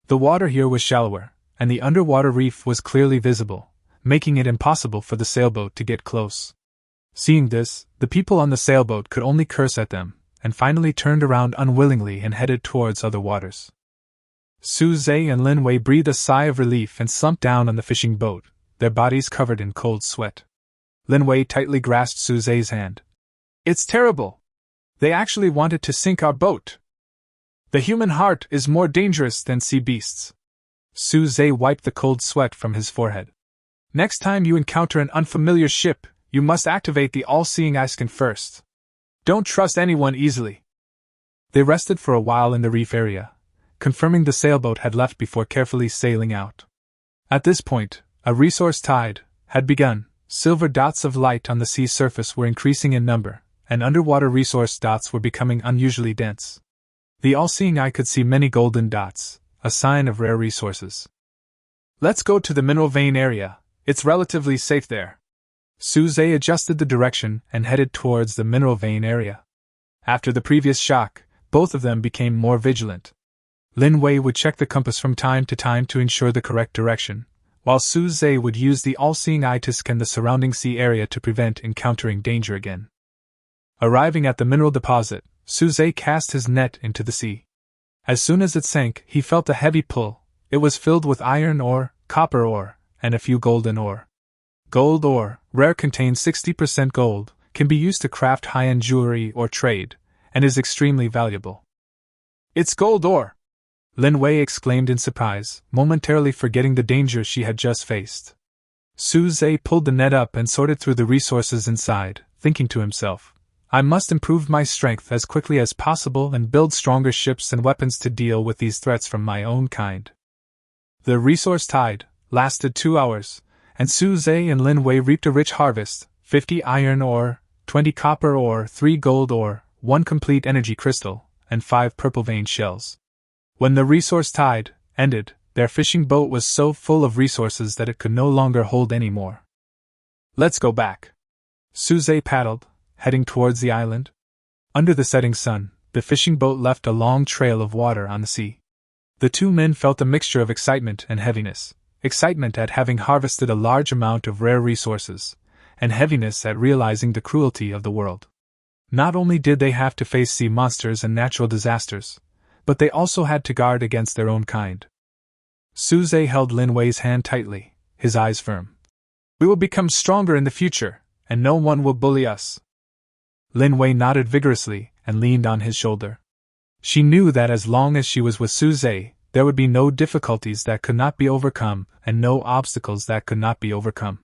The water here was shallower, and the underwater reef was clearly visible, making it impossible for the sailboat to get close. Seeing this, the people on the sailboat could only curse at them, and finally turned around unwillingly and headed towards other waters. Suze and Lin Wei breathed a sigh of relief and slumped down on the fishing boat, their bodies covered in cold sweat. Lin Wei tightly grasped Suze's hand. "It's terrible! They actually wanted to sink our boat! The human heart is more dangerous than sea beasts." Suze wiped the cold sweat from his forehead. "Next time you encounter an unfamiliar ship, you must activate the all-seeing eye scan first. Don't trust anyone easily." They rested for a while in the reef area, confirming the sailboat had left before carefully sailing out. At this point, a resource tide had begun. Silver dots of light on the sea surface were increasing in number, and underwater resource dots were becoming unusually dense. The all-seeing eye could see many golden dots, a sign of rare resources. "Let's go to the mineral vein area, it's relatively safe there." Suze adjusted the direction and headed towards the mineral vein area. After the previous shock, both of them became more vigilant. Lin Wei would check the compass from time to time to ensure the correct direction, while Suze would use the all-seeing eye to scan the surrounding sea area to prevent encountering danger again. Arriving at the mineral deposit, Suze cast his net into the sea. As soon as it sank, he felt a heavy pull. It was filled with iron ore, copper ore, and a few golden ore. Gold ore, rare, contains 60% gold, can be used to craft high-end jewelry or trade, and is extremely valuable. "It's gold ore!" Lin Wei exclaimed in surprise, momentarily forgetting the danger she had just faced. Suze pulled the net up and sorted through the resources inside, thinking to himself, "I must improve my strength as quickly as possible and build stronger ships and weapons to deal with these threats from my own kind." The resource tide lasted 2 hours, and Suze and Lin Wei reaped a rich harvest: 50 iron ore, 20 copper ore, 3 gold ore, 1 complete energy crystal, and 5 purple vein shells. When the resource tide ended, their fishing boat was so full of resources that it could no longer hold any more. "Let's go back." Suze paddled, heading towards the island. Under the setting sun, the fishing boat left a long trail of water on the sea. The two men felt a mixture of excitement and heaviness. Excitement at having harvested a large amount of rare resources, and heaviness at realizing the cruelty of the world. Not only did they have to face sea monsters and natural disasters, but they also had to guard against their own kind. Suze held Lin Wei's hand tightly, his eyes firm. "We will become stronger in the future, and no one will bully us." Lin Wei nodded vigorously and leaned on his shoulder. She knew that as long as she was with Suze, there would be no difficulties that could not be overcome and no obstacles that could not be overcome.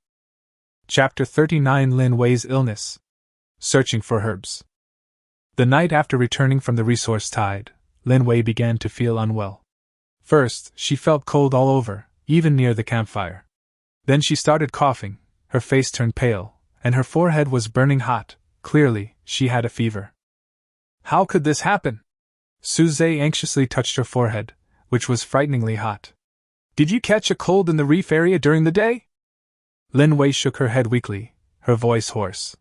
Chapter 39: Lin Wei's illness. Searching for herbs. The night after returning from the resource tide, Lin Wei began to feel unwell. First, she felt cold all over, even near the campfire. Then she started coughing, her face turned pale, and her forehead was burning hot. Clearly, she had a fever. How could this happen? Suze anxiously touched her forehead, which was frighteningly hot. "Did you catch a cold in the reef area during the day?" Lin Wei shook her head weakly, her voice hoarse.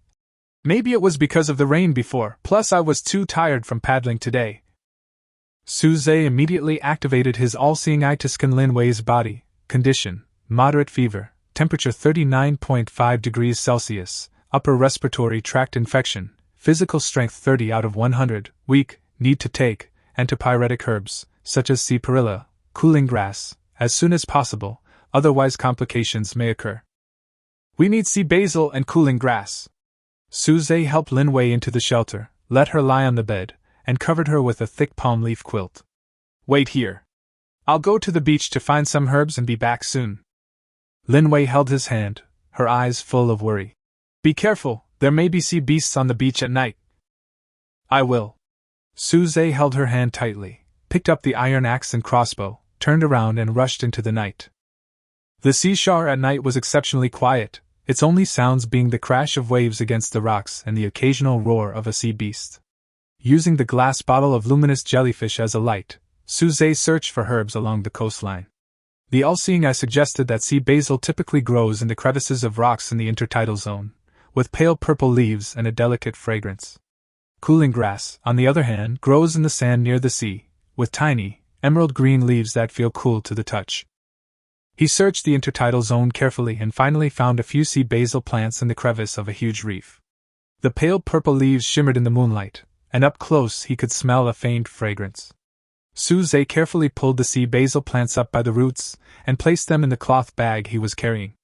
"Maybe it was because of the rain before, plus I was too tired from paddling today." Suze immediately activated his all-seeing eye to scan Lin Wei's body. Condition: moderate fever, temperature 39.5 degrees Celsius, upper respiratory tract infection, physical strength 30 out of 100, weak, need to take antipyretic herbs, such as sea perilla, cooling grass, as soon as possible, otherwise complications may occur. We need sea basil and cooling grass. Suze helped Lin Wei into the shelter, let her lie on the bed, and covered her with a thick palm leaf quilt. Wait here. I'll go to the beach to find some herbs and be back soon. Lin Wei held his hand, her eyes full of worry. Be careful, there may be sea beasts on the beach at night. I will. Suze held her hand tightly, picked up the iron axe and crossbow, turned around and rushed into the night. The seashore at night was exceptionally quiet, its only sounds being the crash of waves against the rocks and the occasional roar of a sea beast. Using the glass bottle of luminous jellyfish as a light, Suze searched for herbs along the coastline. The all-seeing eye suggested that sea basil typically grows in the crevices of rocks in the intertidal zone, with pale purple leaves and a delicate fragrance. Cooling grass, on the other hand, grows in the sand near the sea, with tiny, emerald green leaves that feel cool to the touch. He searched the intertidal zone carefully and finally found a few sea basil plants in the crevice of a huge reef. The pale purple leaves shimmered in the moonlight, and up close he could smell a faint fragrance. Suze carefully pulled the sea basil plants up by the roots and placed them in the cloth bag he was carrying.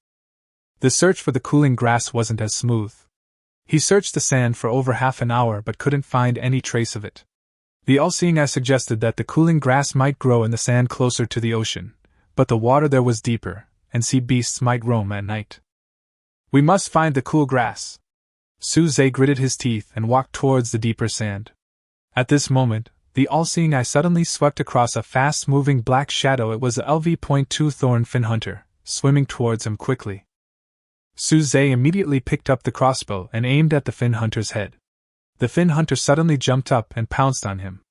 The search for the cooling grass wasn't as smooth. He searched the sand for over half an hour but couldn't find any trace of it. The all-seeing eye suggested that the cooling grass might grow in the sand closer to the ocean, but the water there was deeper, and sea beasts might roam at night. We must find the cool grass. Suze gritted his teeth and walked towards the deeper sand. At this moment, the all-seeing eye suddenly swept across a fast-moving black shadow. It was a LV.2 thorn fin hunter, swimming towards him quickly. Suze immediately picked up the crossbow and aimed at the fin hunter's head. The fin hunter suddenly jumped up and pounced on him.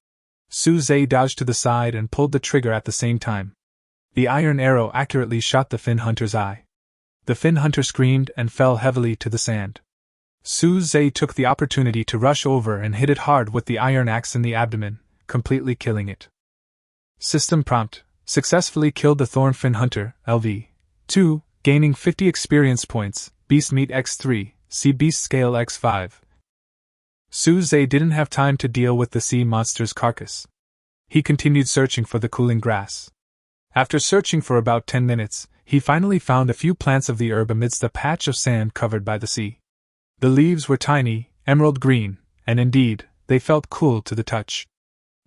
Suze dodged to the side and pulled the trigger at the same time. The iron arrow accurately shot the fin hunter's eye. The fin hunter screamed and fell heavily to the sand. Suze took the opportunity to rush over and hit it hard with the iron axe in the abdomen, completely killing it. System prompt: successfully killed the thorn fin hunter, LV. 2, gaining 50 experience points, beast meat X3, sea beast scale X5. Suze didn't have time to deal with the sea monster's carcass. He continued searching for the cooling grass. After searching for about 10 minutes, he finally found a few plants of the herb amidst a patch of sand covered by the sea. The leaves were tiny, emerald green, and indeed, they felt cool to the touch.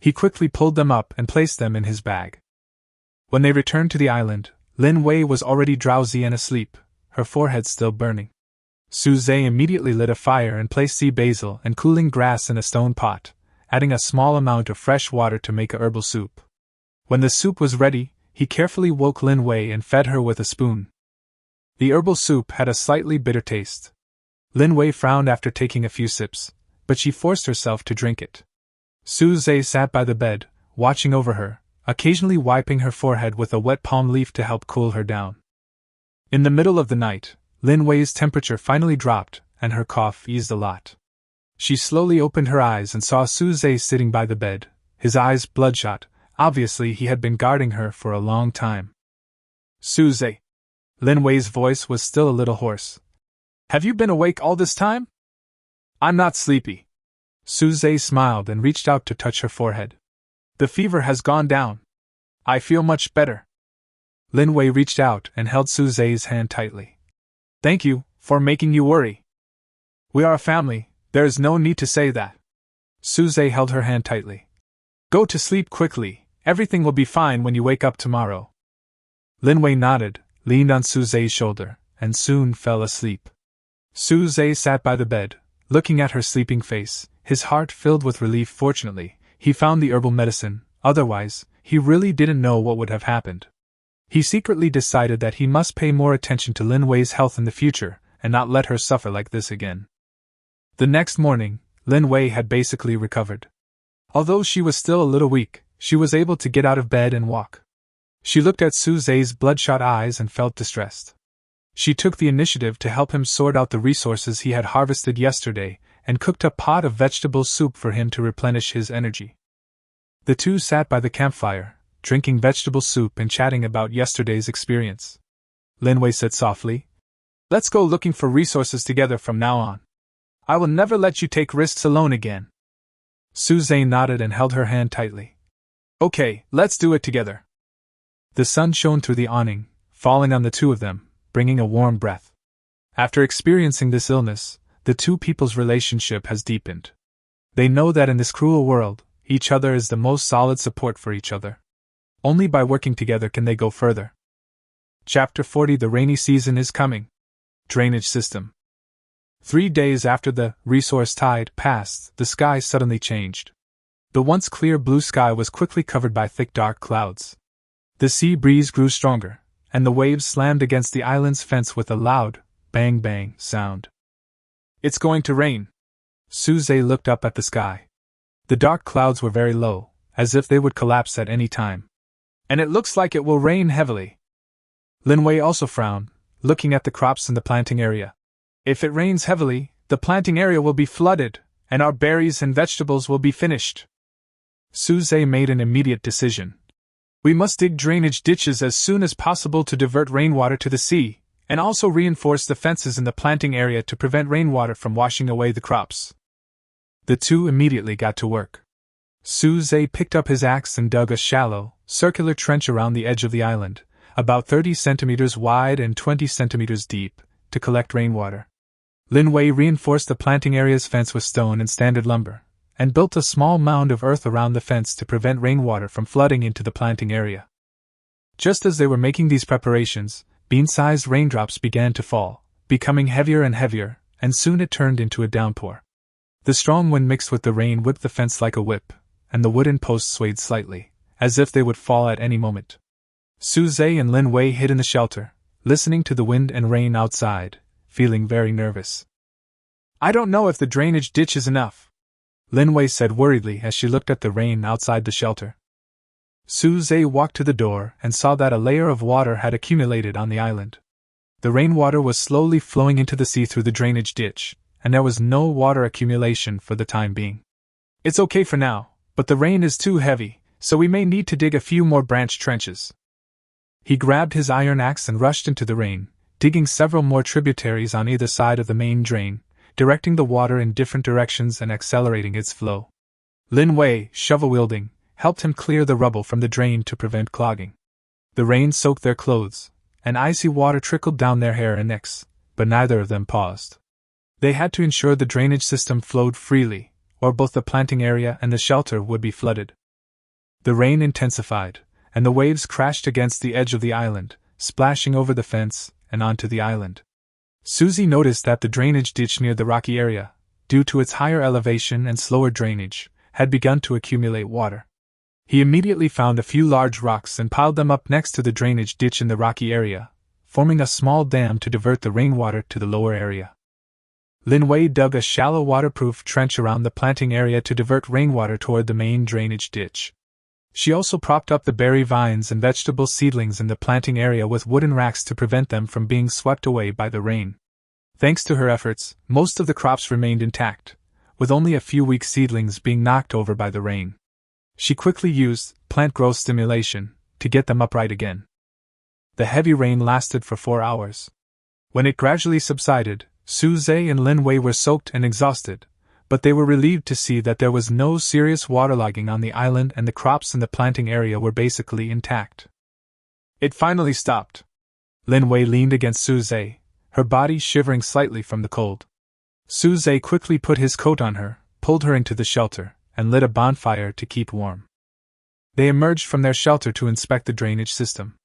He quickly pulled them up and placed them in his bag. When they returned to the island, Lin Wei was already drowsy and asleep, her forehead still burning. Suze immediately lit a fire and placed sea basil and cooling grass in a stone pot, adding a small amount of fresh water to make a herbal soup. When the soup was ready, he carefully woke Lin Wei and fed her with a spoon. The herbal soup had a slightly bitter taste. Lin Wei frowned after taking a few sips, but she forced herself to drink it. Suze sat by the bed, watching over her, occasionally wiping her forehead with a wet palm leaf to help cool her down. In the middle of the night, Lin Wei's temperature finally dropped, and her cough eased a lot. She slowly opened her eyes and saw Suze sitting by the bed, his eyes bloodshot. Obviously he had been guarding her for a long time. Suze. Lin Wei's voice was still a little hoarse. Have you been awake all this time? I'm not sleepy. Suze smiled and reached out to touch her forehead. The fever has gone down. I feel much better. Lin Wei reached out and held Suze's hand tightly. Thank you for making you worry. We are a family, there is no need to say that. Suze held her hand tightly. Go to sleep quickly. Everything will be fine when you wake up tomorrow. Lin Wei nodded, leaned on Suze's shoulder, and soon fell asleep. Suze sat by the bed, looking at her sleeping face, his heart filled with relief. Fortunately, he found the herbal medicine, otherwise, he really didn't know what would have happened. He secretly decided that he must pay more attention to Lin Wei's health in the future, and not let her suffer like this again. The next morning, Lin Wei had basically recovered. Although she was still a little weak, she was able to get out of bed and walk. She looked at Suze's bloodshot eyes and felt distressed. She took the initiative to help him sort out the resources he had harvested yesterday, and cooked a pot of vegetable soup for him to replenish his energy. The two sat by the campfire, drinking vegetable soup and chatting about yesterday's experience. Lin Wei said softly, "Let's go looking for resources together from now on. I will never let you take risks alone again." Suze nodded and held her hand tightly. Okay, let's do it together. The sun shone through the awning, falling on the two of them, bringing a warm breath. After experiencing this illness, the two people's relationship has deepened. They know that in this cruel world, each other is the most solid support for each other. Only by working together can they go further. Chapter 40. The rainy season is coming. Drainage system. 3 days after the resource tide passed, the sky suddenly changed. The once clear blue sky was quickly covered by thick dark clouds. The sea breeze grew stronger, and the waves slammed against the island's fence with a loud, bang-bang sound. It's going to rain. Suze looked up at the sky. The dark clouds were very low, as if they would collapse at any time. And it looks like it will rain heavily. Linwei also frowned, looking at the crops in the planting area. If it rains heavily, the planting area will be flooded, and our berries and vegetables will be finished. Suze made an immediate decision. We must dig drainage ditches as soon as possible to divert rainwater to the sea, and also reinforce the fences in the planting area to prevent rainwater from washing away the crops. The two immediately got to work. Suze picked up his axe and dug a shallow, circular trench around the edge of the island, about 30 centimeters wide and 20 centimeters deep, to collect rainwater. Linwei reinforced the planting area's fence with stone and standard lumber, and built a small mound of earth around the fence to prevent rainwater from flooding into the planting area. Just as they were making these preparations, bean-sized raindrops began to fall, becoming heavier and heavier, and soon it turned into a downpour. The strong wind mixed with the rain whipped the fence like a whip, and the wooden posts swayed slightly, as if they would fall at any moment. Suze and Linwei hid in the shelter, listening to the wind and rain outside, feeling very nervous. I don't know if the drainage ditch is enough, Linwei said worriedly as she looked at the rain outside the shelter. Suze walked to the door and saw that a layer of water had accumulated on the island. The rainwater was slowly flowing into the sea through the drainage ditch, and there was no water accumulation for the time being. It's okay for now, but the rain is too heavy, so we may need to dig a few more branch trenches. He grabbed his iron axe and rushed into the rain, digging several more tributaries on either side of the main drain, directing the water in different directions and accelerating its flow. Linwei, shovel-wielding, helped him clear the rubble from the drain to prevent clogging. The rain soaked their clothes, and icy water trickled down their hair and necks, but neither of them paused. They had to ensure the drainage system flowed freely, or both the planting area and the shelter would be flooded. The rain intensified, and the waves crashed against the edge of the island, splashing over the fence and onto the island. Susie noticed that the drainage ditch near the rocky area, due to its higher elevation and slower drainage, had begun to accumulate water. He immediately found a few large rocks and piled them up next to the drainage ditch in the rocky area, forming a small dam to divert the rainwater to the lower area. Linwei dug a shallow waterproof trench around the planting area to divert rainwater toward the main drainage ditch. She also propped up the berry vines and vegetable seedlings in the planting area with wooden racks to prevent them from being swept away by the rain. Thanks to her efforts, most of the crops remained intact, with only a few weak seedlings being knocked over by the rain. She quickly used plant growth stimulation to get them upright again. The heavy rain lasted for 4 hours. When it gradually subsided, Suze and Linwei were soaked and exhausted, but they were relieved to see that there was no serious waterlogging on the island and the crops in the planting area were basically intact. It finally stopped. Linwei leaned against Suze, her body shivering slightly from the cold. Suze quickly put his coat on her, pulled her into the shelter, and lit a bonfire to keep warm. They emerged from their shelter to inspect the drainage system.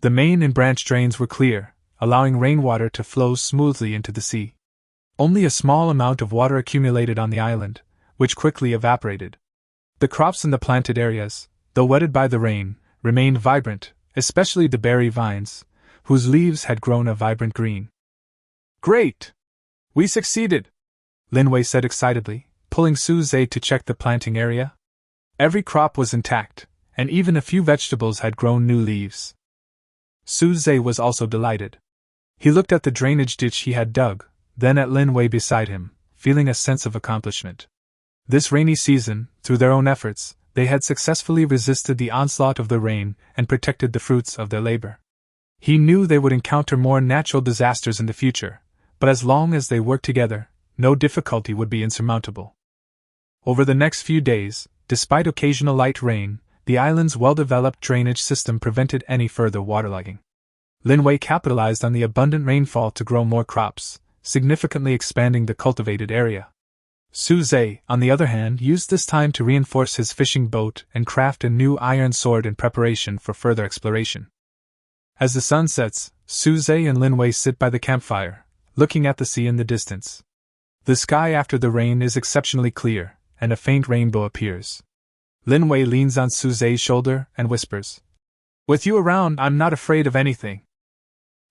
The main and branch drains were clear, allowing rainwater to flow smoothly into the sea. Only a small amount of water accumulated on the island, which quickly evaporated. The crops in the planted areas, though wetted by the rain, remained vibrant, especially the berry vines, whose leaves had grown a vibrant green. Great! We succeeded! Linwei said excitedly, pulling Suze to check the planting area. Every crop was intact, and even a few vegetables had grown new leaves. Suze was also delighted. He looked at the drainage ditch he had dug, then at Linwei beside him, feeling a sense of accomplishment. This rainy season, through their own efforts, they had successfully resisted the onslaught of the rain and protected the fruits of their labor. He knew they would encounter more natural disasters in the future, but as long as they worked together, no difficulty would be insurmountable. Over the next few days, despite occasional light rain, The island's well-developed drainage system prevented any further waterlogging. Linwei capitalized on the abundant rainfall to grow more crops, significantly expanding the cultivated area. Suze, on the other hand, used this time to reinforce his fishing boat and craft a new iron sword in preparation for further exploration. As the sun sets, Suze and Linwei sit by the campfire, looking at the sea in the distance. The sky after the rain is exceptionally clear, and a faint rainbow appears. Linwei leans on Suze's shoulder and whispers, "With you around, I'm not afraid of anything."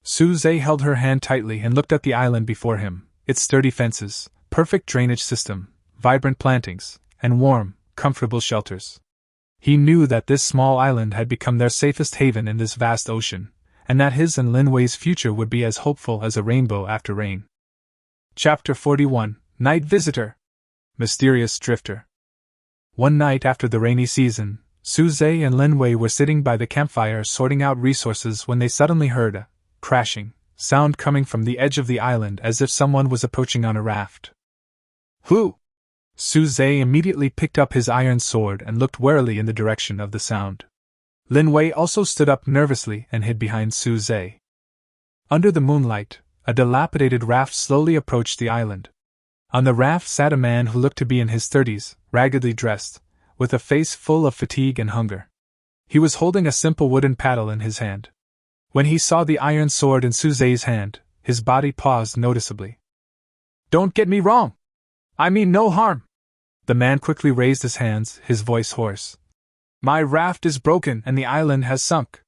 Suze held her hand tightly and looked at the island before him, its sturdy fences, perfect drainage system, vibrant plantings, and warm, comfortable shelters. He knew that this small island had become their safest haven in this vast ocean, and that his and Linwei's future would be as hopeful as a rainbow after rain. Chapter 41: Night Visitor. Mysterious Drifter. One night after the rainy season, Suze and Linwei were sitting by the campfire sorting out resources when they suddenly heard a crashing sound coming from the edge of the island as if someone was approaching on a raft. Who? Suze immediately picked up his iron sword and looked warily in the direction of the sound. Linwei also stood up nervously and hid behind Suze. Under the moonlight, a dilapidated raft slowly approached the island. On the raft sat a man who looked to be in his 30s, raggedly dressed, with a face full of fatigue and hunger. He was holding a simple wooden paddle in his hand. When he saw the iron sword in Suze's hand, his body paused noticeably. "Don't get me wrong! I mean no harm!" The man quickly raised his hands, his voice hoarse. "My raft is broken and the island has sunk.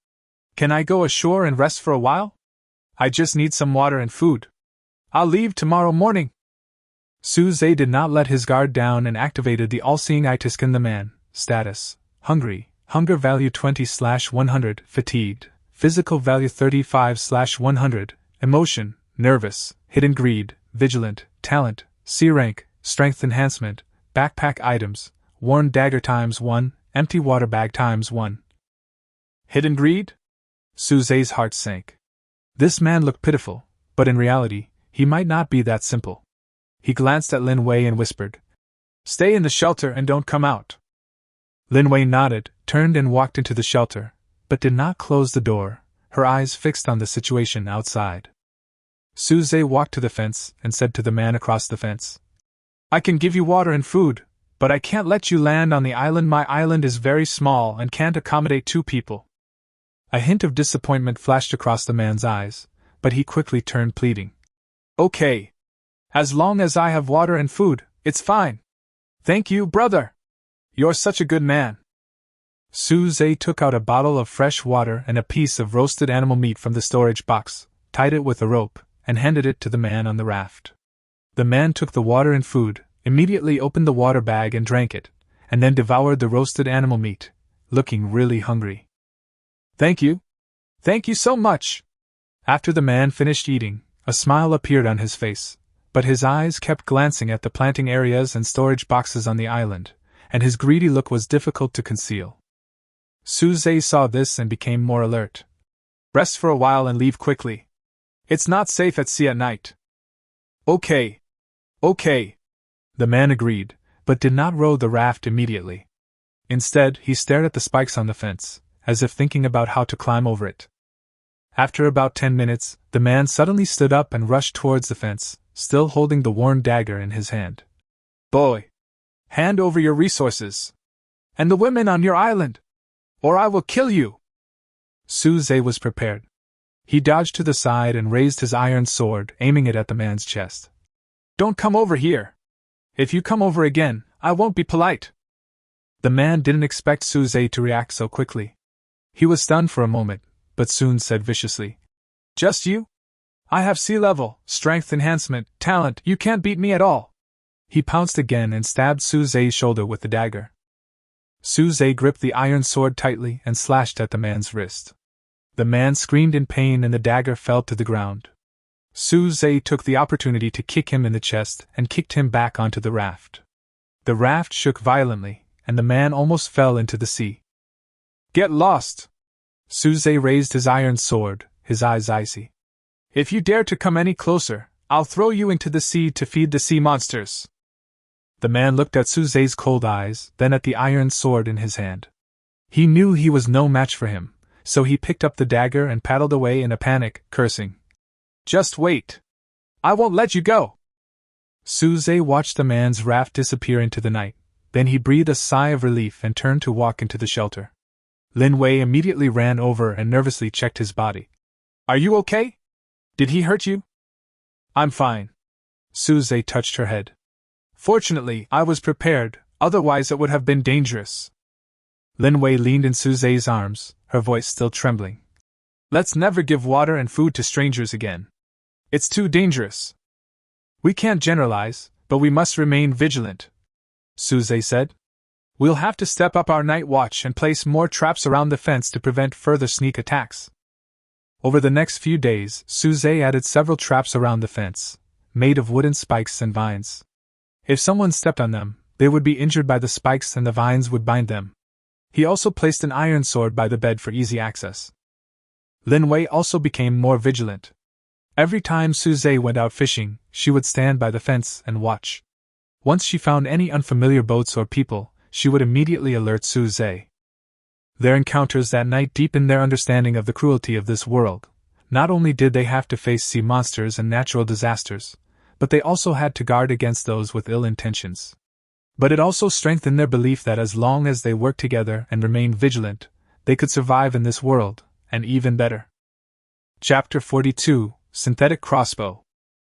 Can I go ashore and rest for a while? I just need some water and food. I'll leave tomorrow morning." Suze did not let his guard down and activated the all-seeing eye to scan the man. Status: hungry, hunger value 20/100, fatigued, physical value 35/100, emotion, nervous, hidden greed, vigilant, talent, C rank, strength enhancement, backpack items, worn dagger ×1, empty water bag ×1. Hidden greed? Suze's heart sank. This man looked pitiful, but in reality, he might not be that simple. He glanced at Linwei and whispered, "Stay in the shelter and don't come out." Linwei nodded, turned and walked into the shelter, but did not close the door, her eyes fixed on the situation outside. Suze walked to the fence and said to the man across the fence, "I can give you water and food, but I can't let you land on the island. My island is very small and can't accommodate 2 people. A hint of disappointment flashed across the man's eyes, but he quickly turned pleading. "Okay. As long as I have water and food, it's fine. Thank you, brother. You're such a good man." Suze took out a bottle of fresh water and a piece of roasted animal meat from the storage box, tied it with a rope, and handed it to the man on the raft. The man took the water and food, immediately opened the water bag and drank it, and then devoured the roasted animal meat, looking really hungry. "Thank you. Thank you so much." After the man finished eating, a smile appeared on his face, but his eyes kept glancing at the planting areas and storage boxes on the island, and his greedy look was difficult to conceal. Suze saw this and became more alert. "Rest for a while and leave quickly. It's not safe at sea at night." "Okay. Okay." The man agreed, but did not row the raft immediately. Instead, he stared at the spikes on the fence, as if thinking about how to climb over it. After about 10 minutes, the man suddenly stood up and rushed towards the fence, still holding the worn dagger in his hand. "Boy! Hand over your resources! And the women on your island! Or I will kill you!" Suze was prepared. He dodged to the side and raised his iron sword, aiming it at the man's chest. "Don't come over here! If you come over again, I won't be polite!" The man didn't expect Suze to react so quickly. He was stunned for a moment, but soon said viciously, "Just you? I have sea level, strength enhancement, talent, you can't beat me at all." He pounced again and stabbed Suze's shoulder with the dagger. Suze gripped the iron sword tightly and slashed at the man's wrist. The man screamed in pain and the dagger fell to the ground. Suze took the opportunity to kick him in the chest and kicked him back onto the raft. The raft shook violently, and the man almost fell into the sea. "Get lost!" Suze raised his iron sword, his eyes icy. "If you dare to come any closer, I'll throw you into the sea to feed the sea monsters." The man looked at Suze's cold eyes, then at the iron sword in his hand. He knew he was no match for him, so he picked up the dagger and paddled away in a panic, cursing. "Just wait! I won't let you go!" Suze watched the man's raft disappear into the night. Then he breathed a sigh of relief and turned to walk into the shelter. Lin Wei immediately ran over and nervously checked his body. "Are you okay? Did he hurt you?" "I'm fine." Suze touched her head. "Fortunately, I was prepared, otherwise it would have been dangerous." Lin Wei leaned in Suze's arms, her voice still trembling. "Let's never give water and food to strangers again. It's too dangerous." "We can't generalize, but we must remain vigilant," Suze said. "We'll have to step up our night watch and place more traps around the fence to prevent further sneak attacks." Over the next few days, Suze added several traps around the fence, made of wooden spikes and vines. If someone stepped on them, they would be injured by the spikes and the vines would bind them. He also placed an iron sword by the bed for easy access. Lin Wei also became more vigilant. Every time Suze went out fishing, she would stand by the fence and watch. Once she found any unfamiliar boats or people, she would immediately alert Suze. Their encounters that night deepened their understanding of the cruelty of this world. Not only did they have to face sea monsters and natural disasters, but they also had to guard against those with ill intentions. But it also strengthened their belief that as long as they worked together and remained vigilant, they could survive in this world, and even better. Chapter 42: Synthetic Crossbow.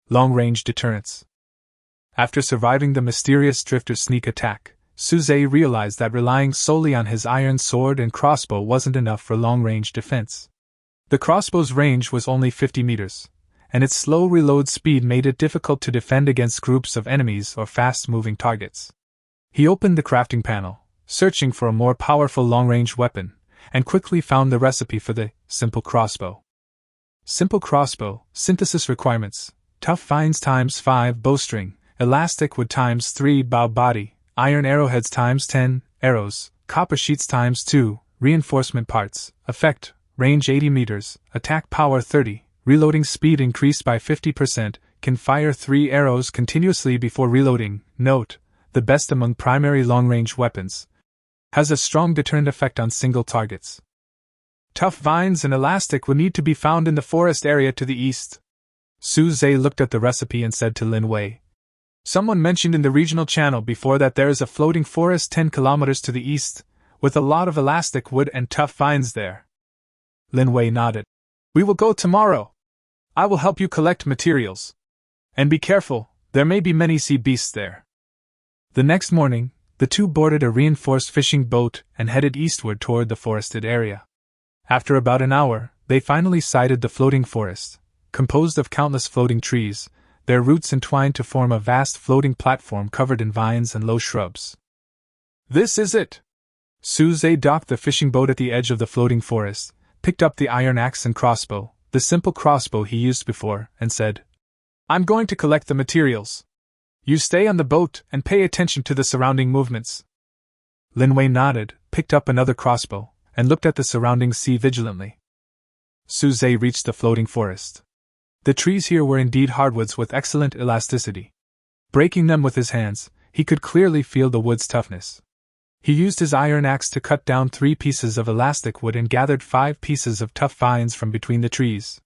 Long-Range Deterrence. After surviving the mysterious drifter's sneak attack, Suze realized that relying solely on his iron sword and crossbow wasn't enough for long-range defense. The crossbow's range was only 50 meters, and its slow reload speed made it difficult to defend against groups of enemies or fast-moving targets. He opened the crafting panel, searching for a more powerful long-range weapon, and quickly found the recipe for the simple crossbow. Simple crossbow, synthesis requirements: tough vines times 5 bowstring, elastic wood times 3 bow body, iron arrowheads times 10 arrows, copper sheets times 2, reinforcement parts, effect, range 80 meters, attack power 30, reloading speed increased by 50%, can fire 3 arrows continuously before reloading. Note: the best among primary long-range weapons. Has a strong deterrent effect on single targets. Tough vines and elastic would need to be found in the forest area to the east. Suze looked at the recipe and said to Lin Wei, "Someone mentioned in the regional channel before that there is a floating forest 10 kilometers to the east, with a lot of elastic wood and tough vines there." Lin Wei nodded. "We will go tomorrow. I will help you collect materials. And be careful, there may be many sea beasts there." The next morning, the two boarded a reinforced fishing boat and headed eastward toward the forested area. After about an hour, they finally sighted the floating forest, composed of countless floating trees, their roots entwined to form a vast floating platform covered in vines and low shrubs. "This is it!" Suze docked the fishing boat at the edge of the floating forest, picked up the iron axe and crossbow, the simple crossbow he used before, and said, "I'm going to collect the materials. You stay on the boat and pay attention to the surrounding movements." Lin Wei nodded, picked up another crossbow, and looked at the surrounding sea vigilantly. Suze reached the floating forest. The trees here were indeed hardwoods with excellent elasticity. Breaking them with his hands, he could clearly feel the wood's toughness. He used his iron axe to cut down 3 pieces of elastic wood and gathered 5 pieces of tough vines from between the trees.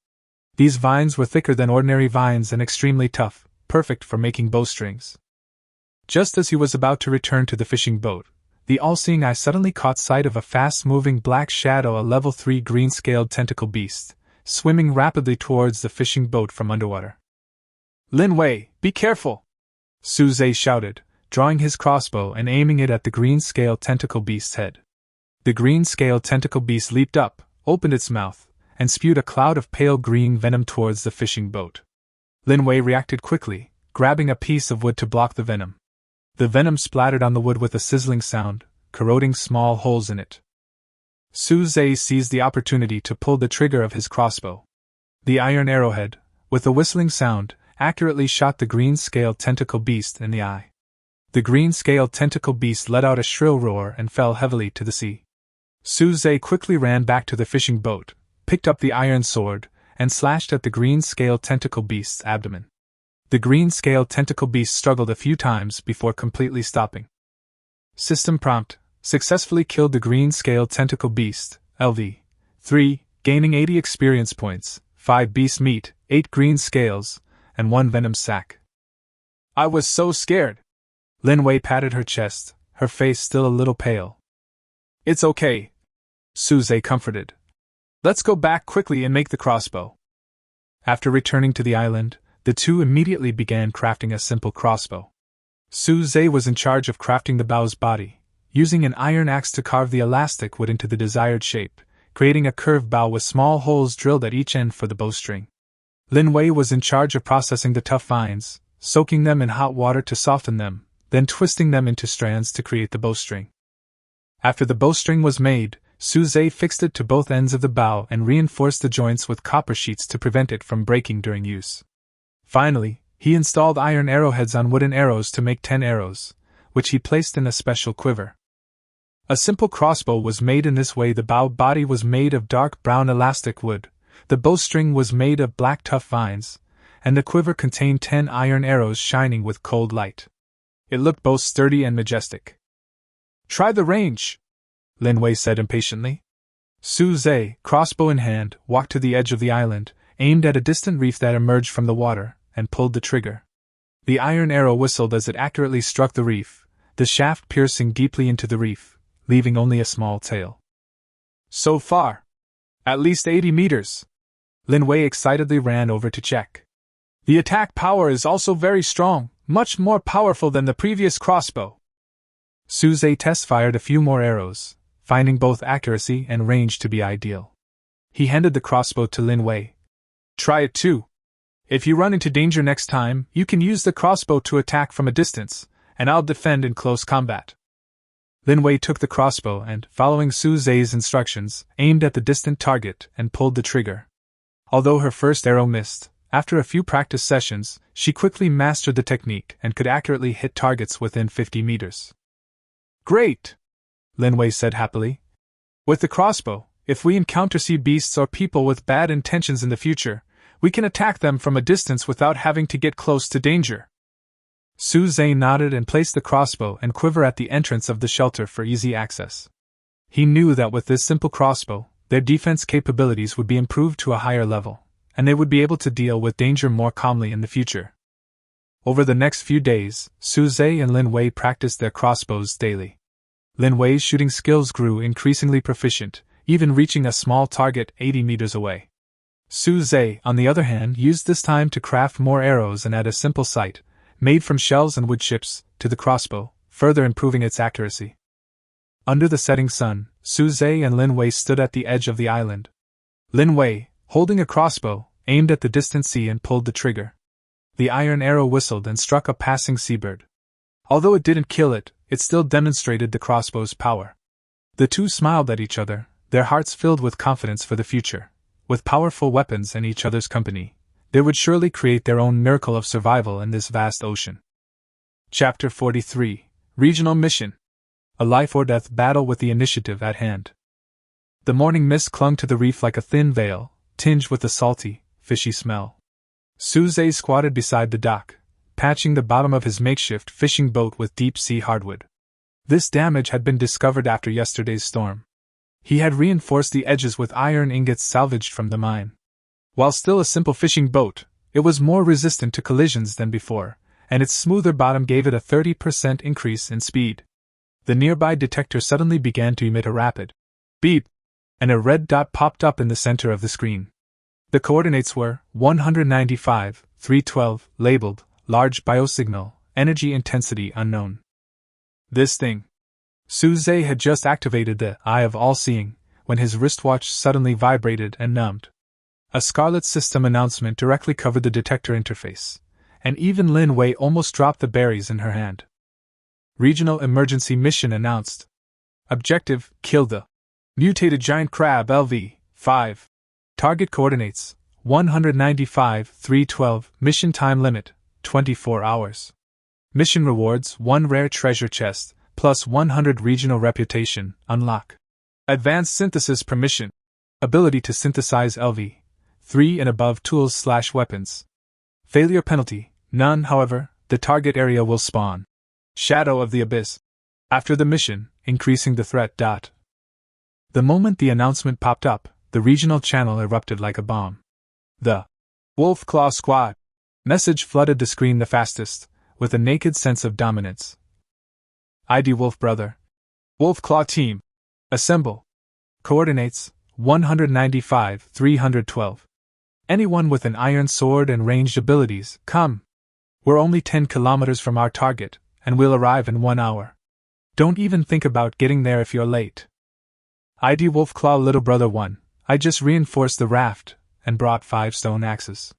These vines were thicker than ordinary vines and extremely tough, perfect for making bowstrings. Just as he was about to return to the fishing boat, the all-seeing eye suddenly caught sight of a fast-moving black shadow, a level 3 green-scaled tentacle beast, swimming rapidly towards the fishing boat from underwater. "Lin Wei, be careful!" Suze shouted, drawing his crossbow and aiming it at the green-scaled tentacle beast's head. The green-scaled tentacle beast leaped up, opened its mouth, and spewed a cloud of pale green venom towards the fishing boat. Lin Wei reacted quickly, grabbing a piece of wood to block the venom. The venom splattered on the wood with a sizzling sound, corroding small holes in it. Suze seized the opportunity to pull the trigger of his crossbow. The iron arrowhead, with a whistling sound, accurately shot the green-scaled tentacle beast in the eye. The green-scaled tentacle beast let out a shrill roar and fell heavily to the sea. Suze quickly ran back to the fishing boat, picked up the iron sword, and slashed at the green-scaled tentacle beast's abdomen. The green-scaled tentacle beast struggled a few times before completely stopping. System prompt: successfully killed the green-scaled tentacle beast, LV. 3, gaining 80 experience points, 5 beast meat, 8 green scales, and 1 venom sac. I was so scared. Lin Wei patted her chest, her face still a little pale. It's okay, Suze comforted. Let's go back quickly and make the crossbow. After returning to the island, the two immediately began crafting a simple crossbow. Suze was in charge of crafting the bow's body, using an iron axe to carve the elastic wood into the desired shape, creating a curved bow with small holes drilled at each end for the bowstring. Lin Wei was in charge of processing the tough vines, soaking them in hot water to soften them, then twisting them into strands to create the bowstring. After the bowstring was made, Suze fixed it to both ends of the bow and reinforced the joints with copper sheets to prevent it from breaking during use. Finally, he installed iron arrowheads on wooden arrows to make 10 arrows, which he placed in a special quiver. A simple crossbow was made in this way. The bow body was made of dark brown elastic wood, the bowstring was made of black tough vines, and the quiver contained 10 iron arrows shining with cold light. It looked both sturdy and majestic. Try the range, Lin Wei said impatiently. Suze, crossbow in hand, walked to the edge of the island, aimed at a distant reef that emerged from the water, and pulled the trigger. The iron arrow whistled as it accurately struck the reef, the shaft piercing deeply into the reef, leaving only a small tail. So far, at least 80 meters. Lin Wei excitedly ran over to check. The attack power is also very strong, much more powerful than the previous crossbow. Suze test-fired a few more arrows, finding both accuracy and range to be ideal. He handed the crossbow to Lin Wei. Try it too. If you run into danger next time, you can use the crossbow to attack from a distance, and I'll defend in close combat. Lin Wei took the crossbow and, following Suze's instructions, aimed at the distant target and pulled the trigger. Although her first arrow missed, after a few practice sessions, she quickly mastered the technique and could accurately hit targets within 50 meters. Great! Lin Wei said happily. With the crossbow, if we encounter sea beasts or people with bad intentions in the future, we can attack them from a distance without having to get close to danger. Suze nodded and placed the crossbow and quiver at the entrance of the shelter for easy access. He knew that with this simple crossbow, their defense capabilities would be improved to a higher level, and they would be able to deal with danger more calmly in the future. Over the next few days, Suze and Lin Wei practiced their crossbows daily. Lin Wei's shooting skills grew increasingly proficient, even reaching a small target 80 meters away. Suze, on the other hand, used this time to craft more arrows and add a simple sight, made from shells and wood chips, to the crossbow, further improving its accuracy. Under the setting sun, Suze and Lin Wei stood at the edge of the island. Lin Wei, holding a crossbow, aimed at the distant sea and pulled the trigger. The iron arrow whistled and struck a passing seabird. Although it didn't kill it, it still demonstrated the crossbow's power. The two smiled at each other, their hearts filled with confidence for the future. With powerful weapons and each other's company, they would surely create their own miracle of survival in this vast ocean. Chapter 43: Regional Mission. A life-or-death battle with the initiative at hand. The morning mist clung to the reef like a thin veil, tinged with a salty, fishy smell. Suze squatted beside the dock, patching the bottom of his makeshift fishing boat with deep-sea hardwood. This damage had been discovered after yesterday's storm. He had reinforced the edges with iron ingots salvaged from the mine. While still a simple fishing boat, it was more resistant to collisions than before, and its smoother bottom gave it a 30% increase in speed. The nearby detector suddenly began to emit a rapid beep, and a red dot popped up in the center of the screen. The coordinates were 195, 312, labeled, large biosignal, energy intensity unknown. This thing. Suze had just activated the Eye of All-Seeing, when his wristwatch suddenly vibrated and numbed. A Scarlet System announcement directly covered the detector interface, and even Lin Wei almost dropped the berries in her hand. Regional Emergency Mission announced. Objective: kill the mutated giant crab LV-5. Target coordinates: 195, 312, mission time limit: 24 hours. Mission rewards: 1 rare treasure chest, plus 100 regional reputation, unlock. Advanced synthesis permission. Ability to synthesize LV-3 and above tools/weapons. Failure penalty: none. However, the target area will spawn Shadow of the Abyss. After the mission, increasing the threat. The moment the announcement popped up, the regional channel erupted like a bomb. The Wolf Claw Squad message flooded the screen the fastest, with a naked sense of dominance. ID Wolf Brother. Wolf Claw Team. Assemble. Coordinates, 195, 312. Anyone with an iron sword and ranged abilities, come. We're only 10 kilometers from our target, and we'll arrive in 1 hour. Don't even think about getting there if you're late. ID Wolf Claw Little Brother 1, I just reinforced the raft, and brought 5 stone axes.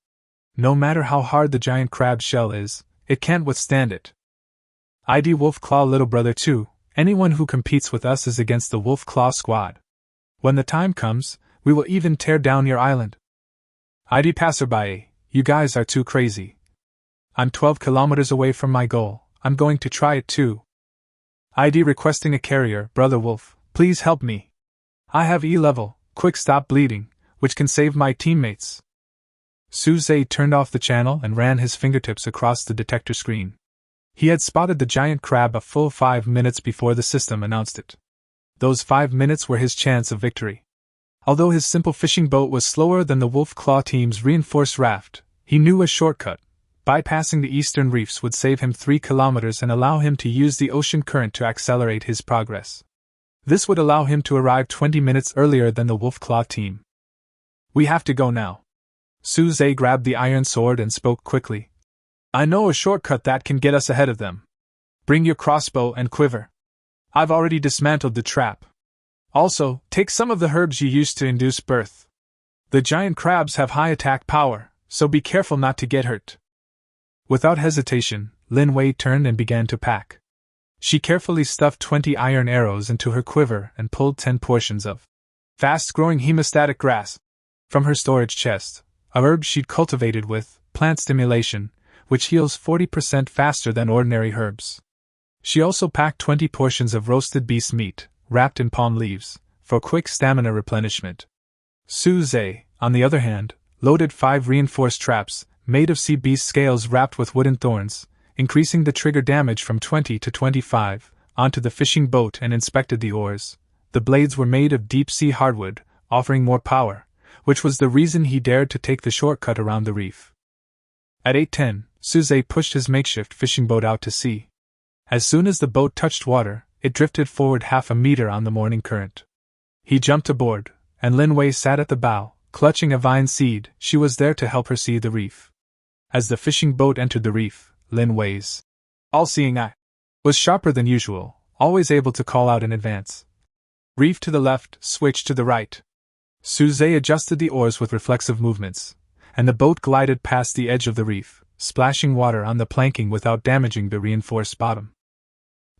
No matter how hard the giant crab shell is, it can't withstand it. ID Wolf Claw Little Brother 2, anyone who competes with us is against the Wolf Claw Squad. When the time comes, we will even tear down your island. ID Passerby, you guys are too crazy. I'm 12 kilometers away from my goal, I'm going to try it too. ID Requesting a Carrier, Brother Wolf, please help me. I have E level, quick stop bleeding, which can save my teammates. Suze turned off the channel and ran his fingertips across the detector screen. He had spotted the giant crab a full 5 minutes before the system announced it. Those 5 minutes were his chance of victory. Although his simple fishing boat was slower than the Wolf Claw team's reinforced raft, he knew a shortcut. Bypassing the eastern reefs would save him 3 kilometers and allow him to use the ocean current to accelerate his progress. This would allow him to arrive 20 minutes earlier than the Wolf Claw team. We have to go now. Suze grabbed the iron sword and spoke quickly. I know a shortcut that can get us ahead of them. Bring your crossbow and quiver. I've already dismantled the trap. Also, take some of the herbs you used to induce birth. The giant crabs have high attack power, so be careful not to get hurt. Without hesitation, Lin Wei turned and began to pack. She carefully stuffed 20 iron arrows into her quiver and pulled 10 portions of fast-growing hemostatic grass from her storage chest, a herb she'd cultivated with plant stimulation, which heals 40% faster than ordinary herbs. She also packed 20 portions of roasted beast meat, wrapped in palm leaves, for quick stamina replenishment. Suze, on the other hand, loaded 5 reinforced traps, made of sea beast scales wrapped with wooden thorns, increasing the trigger damage from 20 to 25, onto the fishing boat and inspected the oars. The blades were made of deep-sea hardwood, offering more power, which was the reason he dared to take the shortcut around the reef. At 8:10, Suze pushed his makeshift fishing boat out to sea. As soon as the boat touched water, it drifted forward half a meter on the morning current. He jumped aboard, and Lin Wei sat at the bow, clutching a vine seed. She was there to help her see the reef. As the fishing boat entered the reef, Lin Wei's all-seeing eye was sharper than usual, always able to call out in advance. Reef to the left, switch to the right. Suze adjusted the oars with reflexive movements, and the boat glided past the edge of the reef, splashing water on the planking without damaging the reinforced bottom.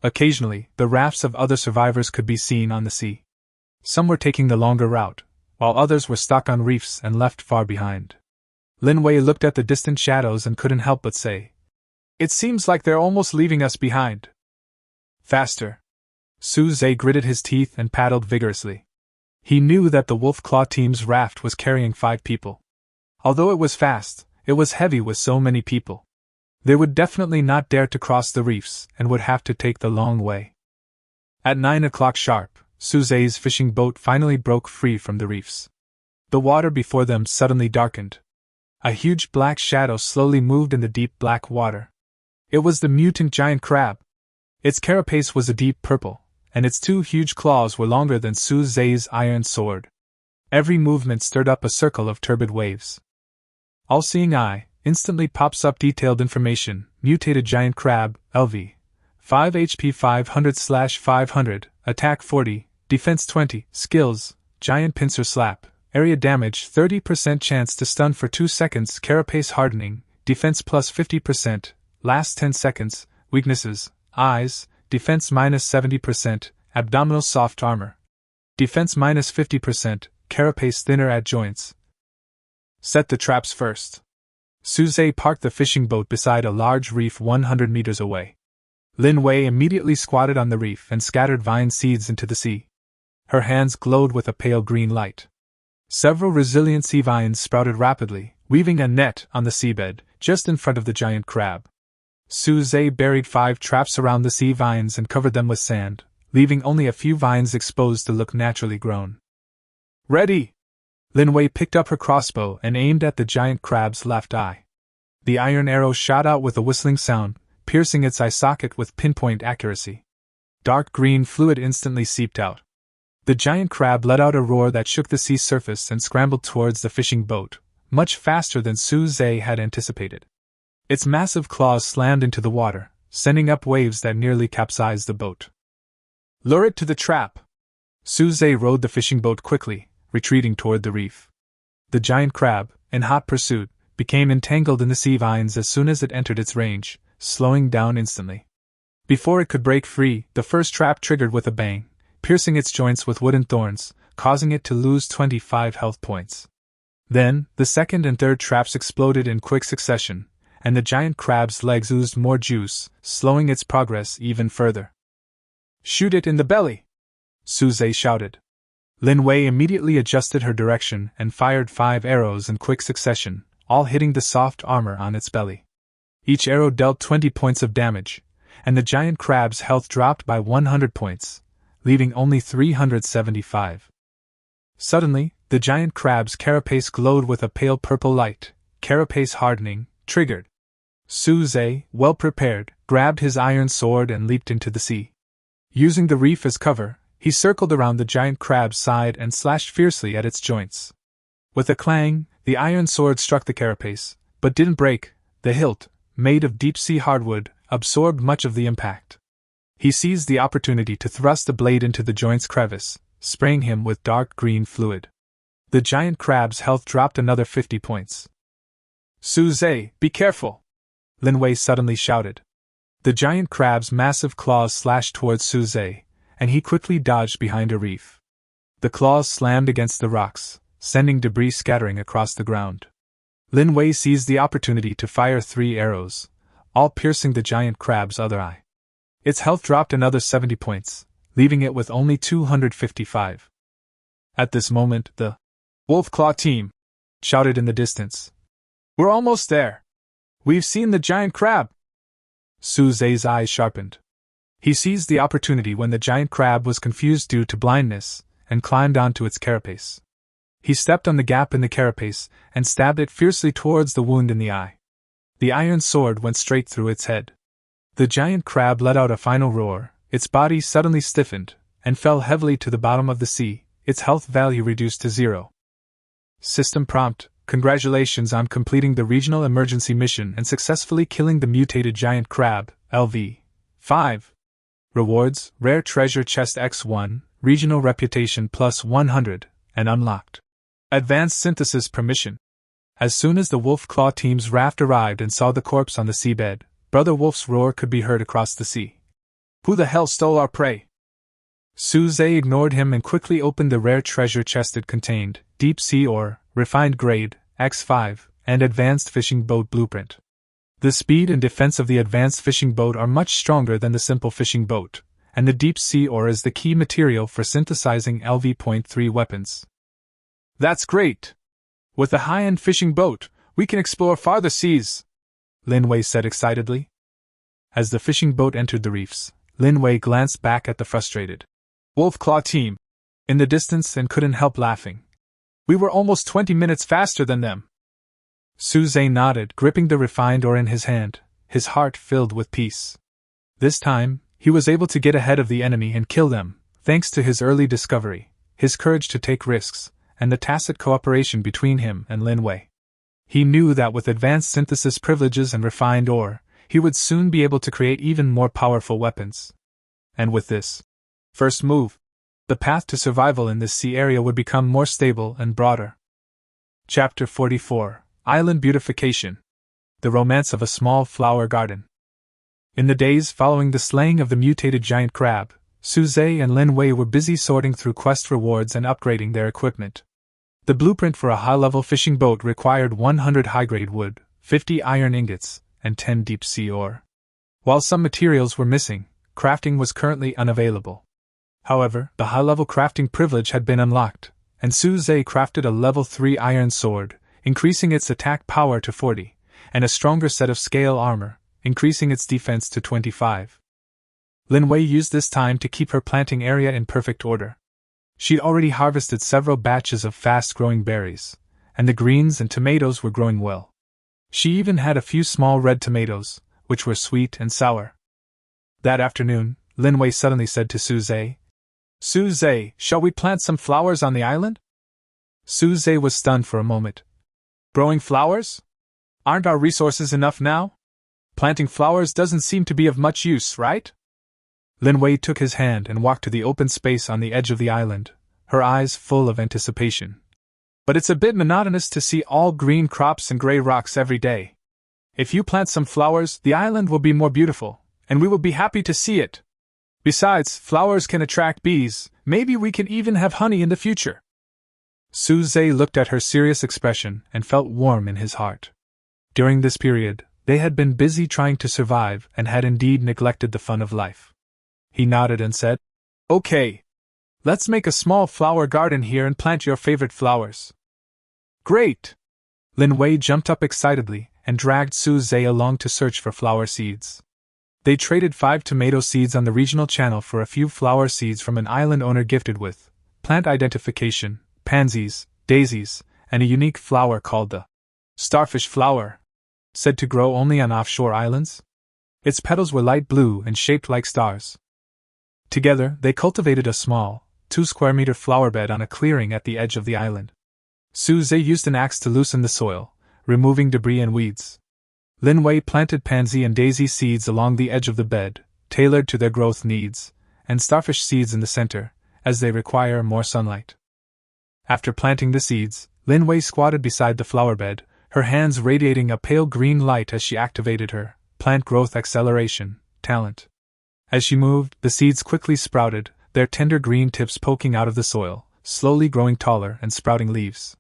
Occasionally, the rafts of other survivors could be seen on the sea. Some were taking the longer route, while others were stuck on reefs and left far behind. Lin Wei looked at the distant shadows and couldn't help but say, "It seems like they're almost leaving us behind." Faster. Suze gritted his teeth and paddled vigorously. He knew that the Wolf Claw team's raft was carrying 5 people. Although it was fast, it was heavy with so many people. They would definitely not dare to cross the reefs and would have to take the long way. At 9 o'clock sharp, Suze's fishing boat finally broke free from the reefs. The water before them suddenly darkened. A huge black shadow slowly moved in the deep black water. It was the mutant giant crab. Its carapace was a deep purple, and its 2 huge claws were longer than Suze's iron sword. Every movement stirred up a circle of turbid waves. All-seeing eye instantly pops up detailed information. Mutated giant crab, LV. 5 HP 500/500, attack 40, defense 20, skills, giant pincer slap, area damage 30% chance to stun for 2 seconds, carapace hardening, defense plus 50%, last 10 seconds, weaknesses, eyes, defense minus 70%, abdominal soft armor, defense minus 50%, carapace thinner at joints. Set the traps first. Suze parked the fishing boat beside a large reef 100 meters away. Lin Wei immediately squatted on the reef and scattered vine seeds into the sea. Her hands glowed with a pale green light. Several resilient sea vines sprouted rapidly, weaving a net on the seabed, just in front of the giant crab. Suze buried 5 traps around the sea vines and covered them with sand, leaving only a few vines exposed to look naturally grown. Ready! Lin Wei picked up her crossbow and aimed at the giant crab's left eye. The iron arrow shot out with a whistling sound, piercing its eye socket with pinpoint accuracy. Dark green fluid instantly seeped out. The giant crab let out a roar that shook the sea surface and scrambled towards the fishing boat, much faster than Su Zhe had anticipated. Its massive claws slammed into the water, sending up waves that nearly capsized the boat. Lure it to the trap! Su Zhe rowed the fishing boat quickly, retreating toward the reef. The giant crab, in hot pursuit, became entangled in the sea vines as soon as it entered its range, slowing down instantly. Before it could break free, the first trap triggered with a bang, piercing its joints with wooden thorns, causing it to lose 25 health points. Then, the second and third traps exploded in quick succession, and the giant crab's legs oozed more juice, slowing its progress even further. Shoot it in the belly! Su Zhe shouted. Lin Wei immediately adjusted her direction and fired 5 arrows in quick succession, all hitting the soft armor on its belly. Each arrow dealt 20 points of damage, and the giant crab's health dropped by 100 points, leaving only 375. Suddenly, the giant crab's carapace glowed with a pale purple light, carapace hardening, triggered. Su Zhe, well prepared, grabbed his iron sword and leaped into the sea. Using the reef as cover, he circled around the giant crab's side and slashed fiercely at its joints. With a clang, the iron sword struck the carapace, but didn't break. The hilt, made of deep-sea hardwood, absorbed much of the impact. He seized the opportunity to thrust the blade into the joint's crevice, spraying him with dark green fluid. The giant crab's health dropped another 50 points. Su Zhe, be careful! Lin Wei suddenly shouted. The giant crab's massive claws slashed towards Su Zhe, and he quickly dodged behind a reef. The claws slammed against the rocks, sending debris scattering across the ground. Lin Wei seized the opportunity to fire 3 arrows, all piercing the giant crab's other eye. Its health dropped another 70 points, leaving it with only 255. At this moment, the Wolf Claw team shouted in the distance. We're almost there! We've seen the giant crab! Su Zhe's eyes sharpened. He seized the opportunity when the giant crab was confused due to blindness, and climbed onto its carapace. He stepped on the gap in the carapace and stabbed it fiercely towards the wound in the eye. The iron sword went straight through its head. The giant crab let out a final roar, its body suddenly stiffened, and fell heavily to the bottom of the sea, its health value reduced to 0. System prompt: Congratulations on completing the regional emergency mission and successfully killing the mutated giant crab, LV. 5. Rewards: Rare Treasure Chest X1, Regional Reputation plus 100, and unlocked. Advanced Synthesis Permission. As soon as the Wolf Claw team's raft arrived and saw the corpse on the seabed, Brother Wolf's roar could be heard across the sea. Who the hell stole our prey? Su Zhe ignored him and quickly opened the rare treasure chest it contained: deep sea ore, refined grade, X5, and advanced fishing boat blueprint. The speed and defense of the advanced fishing boat are much stronger than the simple fishing boat, and the deep sea ore is the key material for synthesizing LV.3 weapons. That's great! With a high-end fishing boat, we can explore farther seas, Lin Wei said excitedly. As the fishing boat entered the reefs, Lin Wei glanced back at the frustrated Wolf Claw team in the distance and couldn't help laughing. We were almost 20 minutes faster than them. Su Zhe nodded, gripping the refined ore in his hand, his heart filled with peace. This time, he was able to get ahead of the enemy and kill them, thanks to his early discovery, his courage to take risks, and the tacit cooperation between him and Lin Wei. He knew that with advanced synthesis privileges and refined ore, he would soon be able to create even more powerful weapons. And with this first move, the path to survival in this sea area would become more stable and broader. Chapter 44: Island Beautification. The Romance of a Small Flower Garden. In the days following the slaying of the mutated giant crab, Su Zhe and Lin Wei were busy sorting through quest rewards and upgrading their equipment. The blueprint for a high-level fishing boat required 100 high-grade wood, 50 iron ingots, and 10 deep-sea ore. While some materials were missing, crafting was currently unavailable. However, the high-level crafting privilege had been unlocked, and Su Zhe crafted a level 3 iron sword, increasing its attack power to 40, and a stronger set of scale armor, increasing its defense to 25. Lin Wei used this time to keep her planting area in perfect order. She'd already harvested several batches of fast-growing berries, and the greens and tomatoes were growing well. She even had a few small red tomatoes, which were sweet and sour. That afternoon, Lin Wei suddenly said to Su Zhe, "Su Zhe, shall we plant some flowers on the island?" Su Zhe was stunned for a moment. "Growing flowers? Aren't our resources enough now? Planting flowers doesn't seem to be of much use, right?" Lin Wei took his hand and walked to the open space on the edge of the island, her eyes full of anticipation. "But it's a bit monotonous to see all green crops and gray rocks every day. If you plant some flowers, the island will be more beautiful, and we will be happy to see it. Besides, flowers can attract bees, maybe we can even have honey in the future." Su Zhe looked at her serious expression and felt warm in his heart. During this period, they had been busy trying to survive and had indeed neglected the fun of life. He nodded and said, "Okay. Let's make a small flower garden here and plant your favorite flowers." "Great!" Lin Wei jumped up excitedly and dragged Su Zhe along to search for flower seeds. They traded 5 tomato seeds on the regional channel for a few flower seeds from an island owner gifted with plant identification, pansies, daisies, and a unique flower called the starfish flower, said to grow only on offshore islands. Its petals were light blue and shaped like stars. Together, they cultivated a small, 2-square-meter flower bed on a clearing at the edge of the island. Su Zhe used an axe to loosen the soil, removing debris and weeds. Lin Wei planted pansy and daisy seeds along the edge of the bed, tailored to their growth needs, and starfish seeds in the center, as they require more sunlight. After planting the seeds, Lin Wei squatted beside the flower bed, her hands radiating a pale green light as she activated her plant growth acceleration talent. As she moved, the seeds quickly sprouted, their tender green tips poking out of the soil, slowly growing taller and sprouting leaves.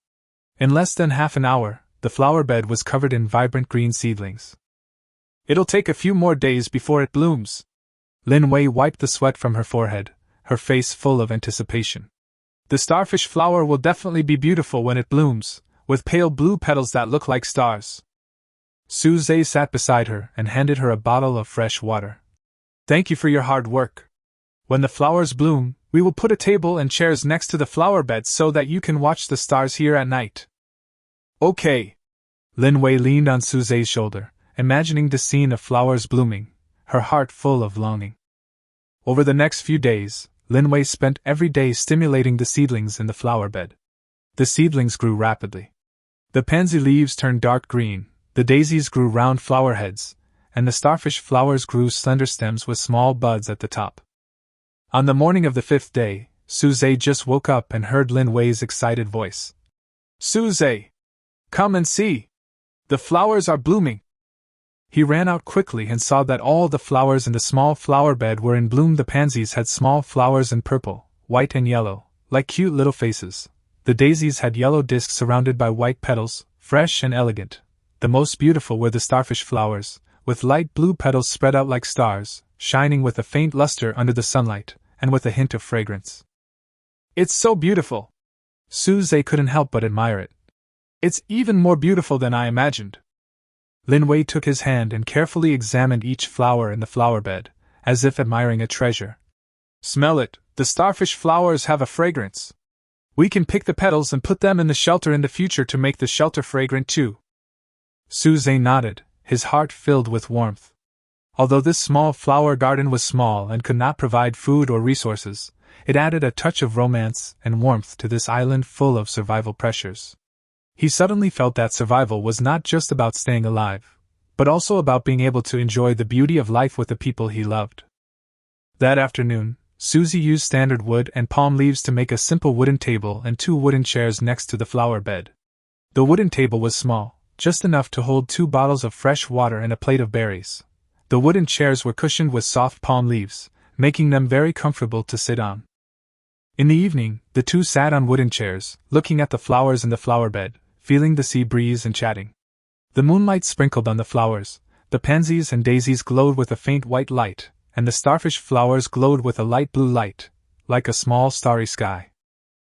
In less than half an hour, the flower bed was covered in vibrant green seedlings. "It'll take a few more days before it blooms." Lin Wei wiped the sweat from her forehead, her face full of anticipation. "The starfish flower will definitely be beautiful when it blooms, with pale blue petals that look like stars." Su Zhe sat beside her and handed her a bottle of fresh water. "Thank you for your hard work. When the flowers bloom, we will put a table and chairs next to the flower bed so that you can watch the stars here at night." "Okay." Lin Wei leaned on Su Zhe's shoulder, imagining the scene of flowers blooming, her heart full of longing. Over the next few days, Lin Wei spent every day stimulating the seedlings in the flower bed. The seedlings grew rapidly. The pansy leaves turned dark green, the daisies grew round flower heads, and the starfish flowers grew slender stems with small buds at the top. On the morning of the 5th day, Su Zhe just woke up and heard Lin Wei's excited voice. "Su Zhe! Come and see! The flowers are blooming!" He ran out quickly and saw that all the flowers in the small flower bed were in bloom. The pansies had small flowers in purple, white and yellow, like cute little faces. The daisies had yellow discs surrounded by white petals, fresh and elegant. The most beautiful were the starfish flowers, with light blue petals spread out like stars, shining with a faint luster under the sunlight, and with a hint of fragrance. "It's so beautiful!" Su Zhe couldn't help but admire it. "It's even more beautiful than I imagined." Lin Wei took his hand and carefully examined each flower in the flower bed, as if admiring a treasure. "Smell it, the starfish flowers have a fragrance. We can pick the petals and put them in the shelter in the future to make the shelter fragrant too." Su Zhe nodded, his heart filled with warmth. Although this small flower garden was small and could not provide food or resources, it added a touch of romance and warmth to this island full of survival pressures. He suddenly felt that survival was not just about staying alive, but also about being able to enjoy the beauty of life with the people he loved. That afternoon, Susie used standard wood and palm leaves to make a simple wooden table and 2 wooden chairs next to the flower bed. The wooden table was small, just enough to hold 2 bottles of fresh water and a plate of berries. The wooden chairs were cushioned with soft palm leaves, making them very comfortable to sit on. In the evening, the two sat on wooden chairs, looking at the flowers in the flower bed, feeling the sea breeze and chatting. The moonlight sprinkled on the flowers, the pansies and daisies glowed with a faint white light, and the starfish flowers glowed with a light blue light, like a small starry sky.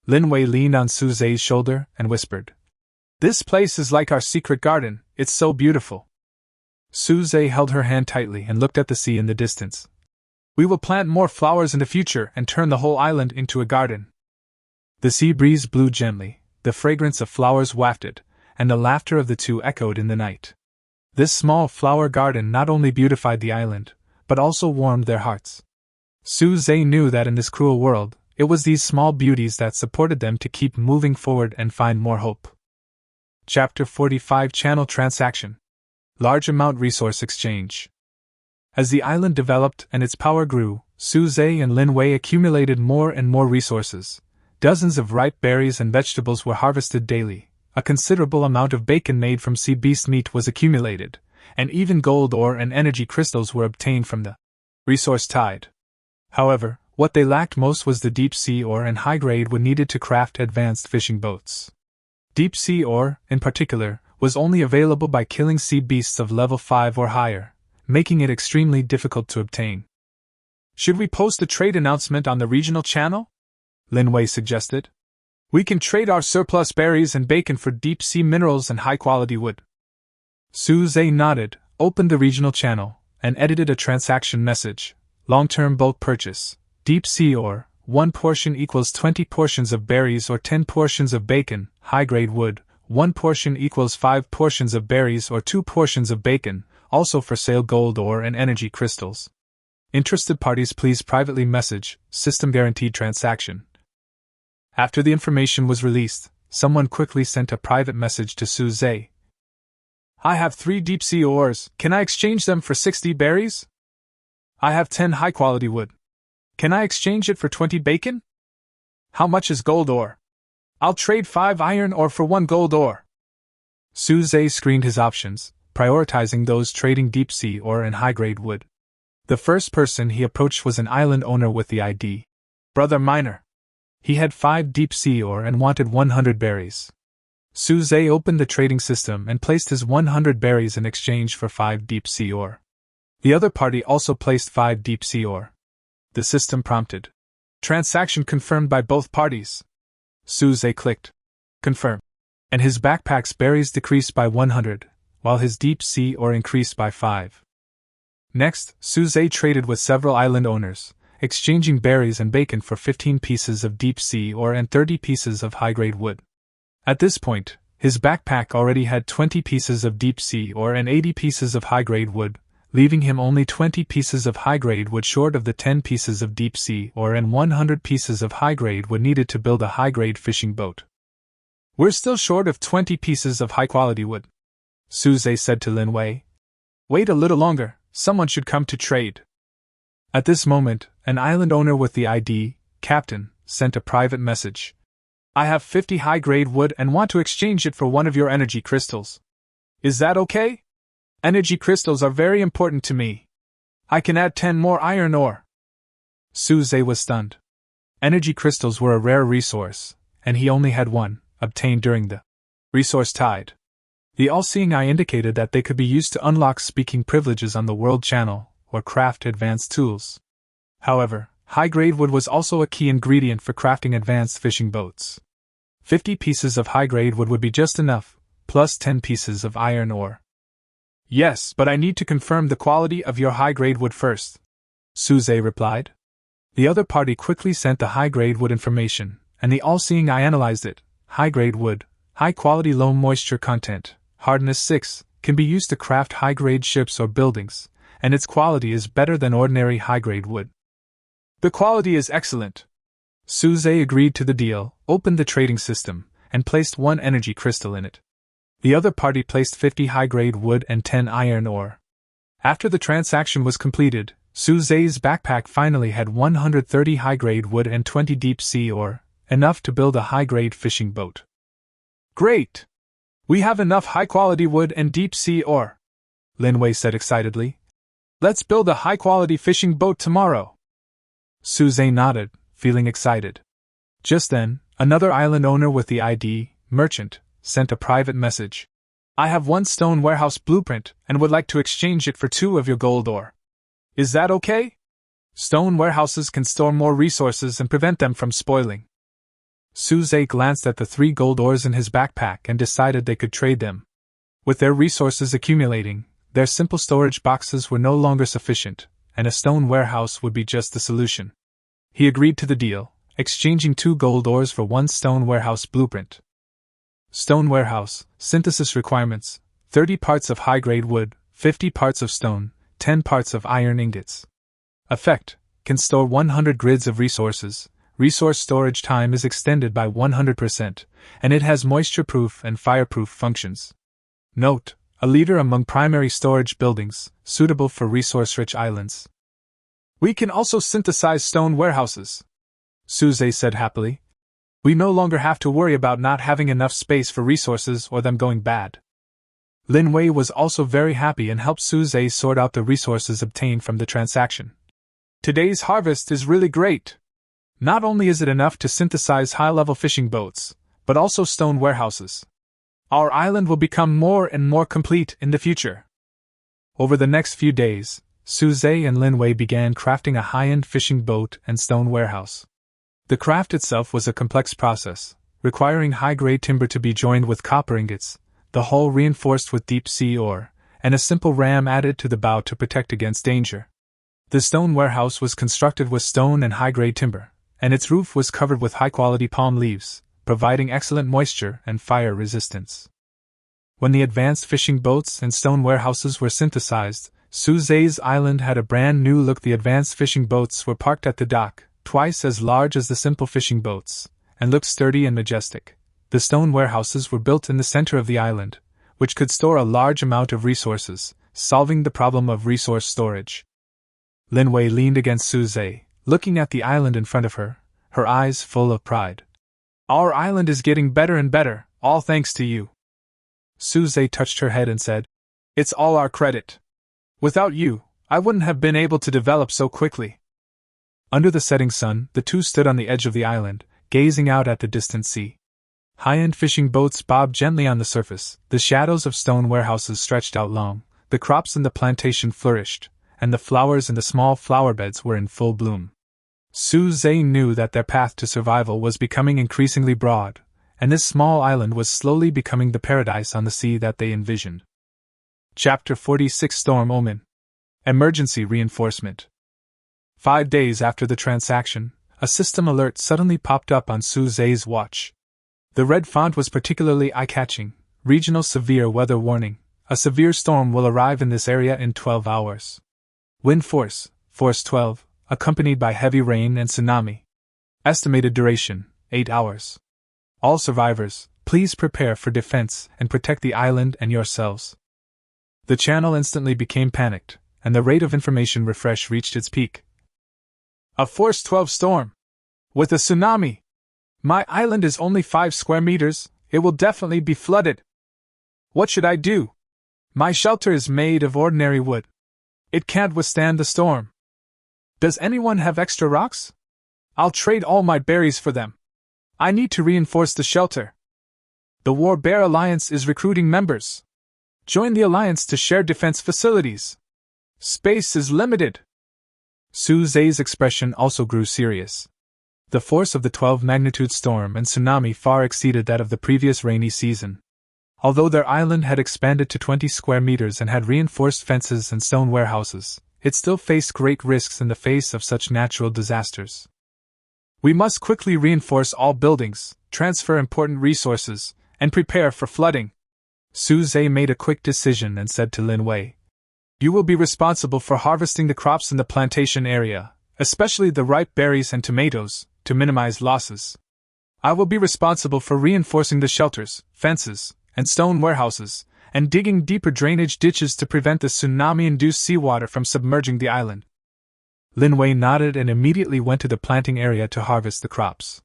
Lin Wei leaned on Su Zhe's shoulder and whispered, "This place is like our secret garden, it's so beautiful." Su Zhe held her hand tightly and looked at the sea in the distance. We will plant more flowers in the future and turn the whole island into a garden. The sea breeze blew gently, the fragrance of flowers wafted, and the laughter of the two echoed in the night. This small flower garden not only beautified the island, but also warmed their hearts. Suze knew that in this cruel world, it was these small beauties that supported them to keep moving forward and find more hope. Chapter 45 Channel Transaction. Large Amount Resource Exchange. As the island developed and its power grew, Suze and Linwei accumulated more and more resources. Dozens of ripe berries and vegetables were harvested daily, a considerable amount of bacon made from sea beast meat was accumulated, and even gold ore and energy crystals were obtained from the resource tide. However, what they lacked most was the deep sea ore and high grade wood needed to craft advanced fishing boats. Deep sea ore, in particular, was only available by killing sea beasts of level 5 or higher, making it extremely difficult to obtain. Should we post a trade announcement on the regional channel? Linwei suggested. We can trade our surplus berries and bacon for deep sea minerals and high quality wood. Suze nodded, opened the regional channel, and edited a transaction message. Long-term bulk purchase. Deep sea ore, 1 portion equals 20 portions of berries or 10 portions of bacon. High-grade wood, 1 portion equals 5 portions of berries or 2 portions of bacon, also for sale gold ore and energy crystals. Interested parties please privately message, system guaranteed transaction. After the information was released, someone quickly sent a private message to Suze. I have 3 deep sea ores, can I exchange them for 60 berries? I have 10 high-quality wood. Can I exchange it for 20 bacon? How much is gold ore? I'll trade 5 iron ore for 1 gold ore. Suze screened his options, prioritizing those trading deep sea ore and high-grade wood. The first person he approached was an island owner with the ID Brother Miner. He had 5 deep sea ore and wanted 100 berries. Suze opened the trading system and placed his 100 berries in exchange for 5 deep sea ore. The other party also placed 5 deep sea ore. The system prompted. Transaction confirmed by both parties. Suze clicked. Confirm. And his backpack's berries decreased by 100, while his deep sea ore increased by 5. Next, Suze traded with several island owners, exchanging berries and bacon for 15 pieces of deep sea ore and 30 pieces of high-grade wood. At this point, his backpack already had 20 pieces of deep sea ore and 80 pieces of high-grade wood, leaving him only 20 pieces of high-grade wood short of the 10 pieces of deep sea ore and 100 pieces of high-grade wood needed to build a high-grade fishing boat. We're still short of 20 pieces of high-quality wood, Suze said to Linwei. Wait a little longer, someone should come to trade. At this moment, an island owner with the ID Captain sent a private message. I have 50 high-grade wood and want to exchange it for one of your energy crystals. Is that okay? Energy crystals are very important to me. I can add 10 more iron ore. Suze was stunned. Energy crystals were a rare resource, and he only had one, obtained during the resource tide. The all-seeing eye indicated that they could be used to unlock speaking privileges on the world channel, or craft advanced tools. However, high-grade wood was also a key ingredient for crafting advanced fishing boats. 50 pieces of high-grade wood would be just enough, plus 10 pieces of iron ore. Yes, but I need to confirm the quality of your high-grade wood first, Suze replied. The other party quickly sent the high-grade wood information, and the all-seeing eye analyzed it. High-grade wood, high-quality low moisture content, hardness 6, can be used to craft high-grade ships or buildings, and its quality is better than ordinary high-grade wood. The quality is excellent. Suze agreed to the deal, opened the trading system, and placed 1 energy crystal in it. The other party placed 50 high-grade wood and 10 iron ore. After the transaction was completed, Suze's backpack finally had 130 high-grade wood and 20 deep sea ore, enough to build a high-grade fishing boat. Great! We have enough high-quality wood and deep sea ore, Linwei said excitedly. Let's build a high-quality fishing boat tomorrow. Suze nodded, feeling excited. Just then, another island owner with the ID Merchant sent a private message. I have 1 stone warehouse blueprint and would like to exchange it for 2 of your gold ore. Is that okay? Stone warehouses can store more resources and prevent them from spoiling. Suze glanced at the 3 gold ores in his backpack and decided they could trade them. With their resources accumulating, their simple storage boxes were no longer sufficient, and a stone warehouse would be just the solution. He agreed to the deal, exchanging 2 gold ores for 1 stone warehouse blueprint. Stone warehouse, synthesis requirements: 30 parts of high-grade wood, 50 parts of stone, 10 parts of iron ingots. Effect: can store 100 grids of resources. Resource storage time is extended by 100%, and it has moisture-proof and fire-proof functions. Note: a leader among primary storage buildings, suitable for resource-rich islands. We can also synthesize stone warehouses, Suze said happily. We no longer have to worry about not having enough space for resources or them going bad. Lin Wei was also very happy and helped Suze sort out the resources obtained from the transaction. Today's harvest is really great. Not only is it enough to synthesize high-level fishing boats, but also stone warehouses. Our island will become more and more complete in the future. Over the next few days, Suze and Lin Wei began crafting a high-end fishing boat and stone warehouse. The craft itself was a complex process, requiring high-grade timber to be joined with copper ingots, the hull reinforced with deep-sea ore, and a simple ram added to the bow to protect against danger. The stone warehouse was constructed with stone and high-grade timber, and its roof was covered with high-quality palm leaves, providing excellent moisture and fire resistance. When the advanced fishing boats and stone warehouses were synthesized, Suze's island had a brand new look. The advanced fishing boats were parked at the dock, twice as large as the simple fishing boats, and looked sturdy and majestic. The stone warehouses were built in the center of the island, which could store a large amount of resources, solving the problem of resource storage. Lin Wei leaned against Suze, looking at the island in front of her, her eyes full of pride. Our island is getting better and better, all thanks to you. Suze touched her head and said, It's all our credit. Without you, I wouldn't have been able to develop so quickly. Under the setting sun, the two stood on the edge of the island, gazing out at the distant sea. High-end fishing boats bobbed gently on the surface, the shadows of stone warehouses stretched out long, the crops in the plantation flourished, and the flowers in the small flower beds were in full bloom. Suze knew that their path to survival was becoming increasingly broad, and this small island was slowly becoming the paradise on the sea that they envisioned. Chapter 46: Storm Omen. Emergency Reinforcement. 5 days after the transaction, a system alert suddenly popped up on Suze's watch. The red font was particularly eye-catching: Regional Severe Weather Warning. A severe storm will arrive in this area in 12 hours. Wind force, force 12, accompanied by heavy rain and tsunami. Estimated duration, 8 hours. All survivors, please prepare for defense and protect the island and yourselves. The channel instantly became panicked, and the rate of information refresh reached its peak. A force 12 storm! With a tsunami! My island is only 5 square meters, it will definitely be flooded. What should I do? My shelter is made of ordinary wood. It can't withstand the storm. Does anyone have extra rocks? I'll trade all my berries for them. I need to reinforce the shelter. The War Bear Alliance is recruiting members. Join the alliance to share defense facilities. Space is limited. Suze's expression also grew serious. The force of the 12-magnitude storm and tsunami far exceeded that of the previous rainy season. Although their island had expanded to 20 square meters and had reinforced fences and stone warehouses, it still faced great risks in the face of such natural disasters. We must quickly reinforce all buildings, transfer important resources, and prepare for flooding. Suze made a quick decision and said to Lin Wei, You will be responsible for harvesting the crops in the plantation area, especially the ripe berries and tomatoes, to minimize losses. I will be responsible for reinforcing the shelters, fences, and stone warehouses, and digging deeper drainage ditches to prevent the tsunami-induced seawater from submerging the island. Lin Wei nodded and immediately went to the planting area to harvest the crops.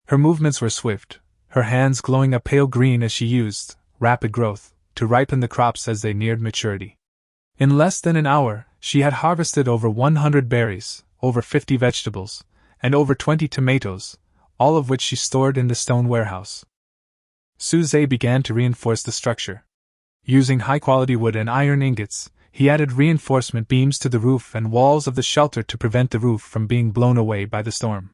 Her movements were swift, her hands glowing a pale green as she used rapid growth to ripen the crops as they neared maturity. In less than an hour, she had harvested over 100 berries, over 50 vegetables, and over 20 tomatoes, all of which she stored in the stone warehouse. Suze began to reinforce the structure. Using high-quality wood and iron ingots, he added reinforcement beams to the roof and walls of the shelter to prevent the roof from being blown away by the storm.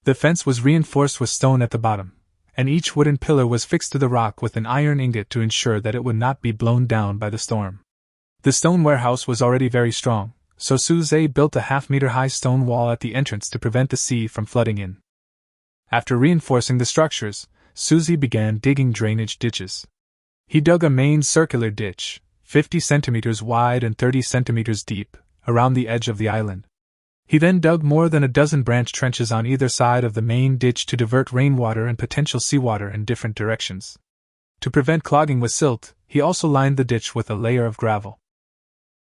The fence was reinforced with stone at the bottom, and each wooden pillar was fixed to the rock with an iron ingot to ensure that it would not be blown down by the storm. The stone warehouse was already very strong, so Suze built a half-meter-high stone wall at the entrance to prevent the sea from flooding in. After reinforcing the structures, Suzy began digging drainage ditches. He dug a main circular ditch, 50 centimeters wide and 30 centimeters deep, around the edge of the island. He then dug more than a dozen branch trenches on either side of the main ditch to divert rainwater and potential seawater in different directions. To prevent clogging with silt, he also lined the ditch with a layer of gravel.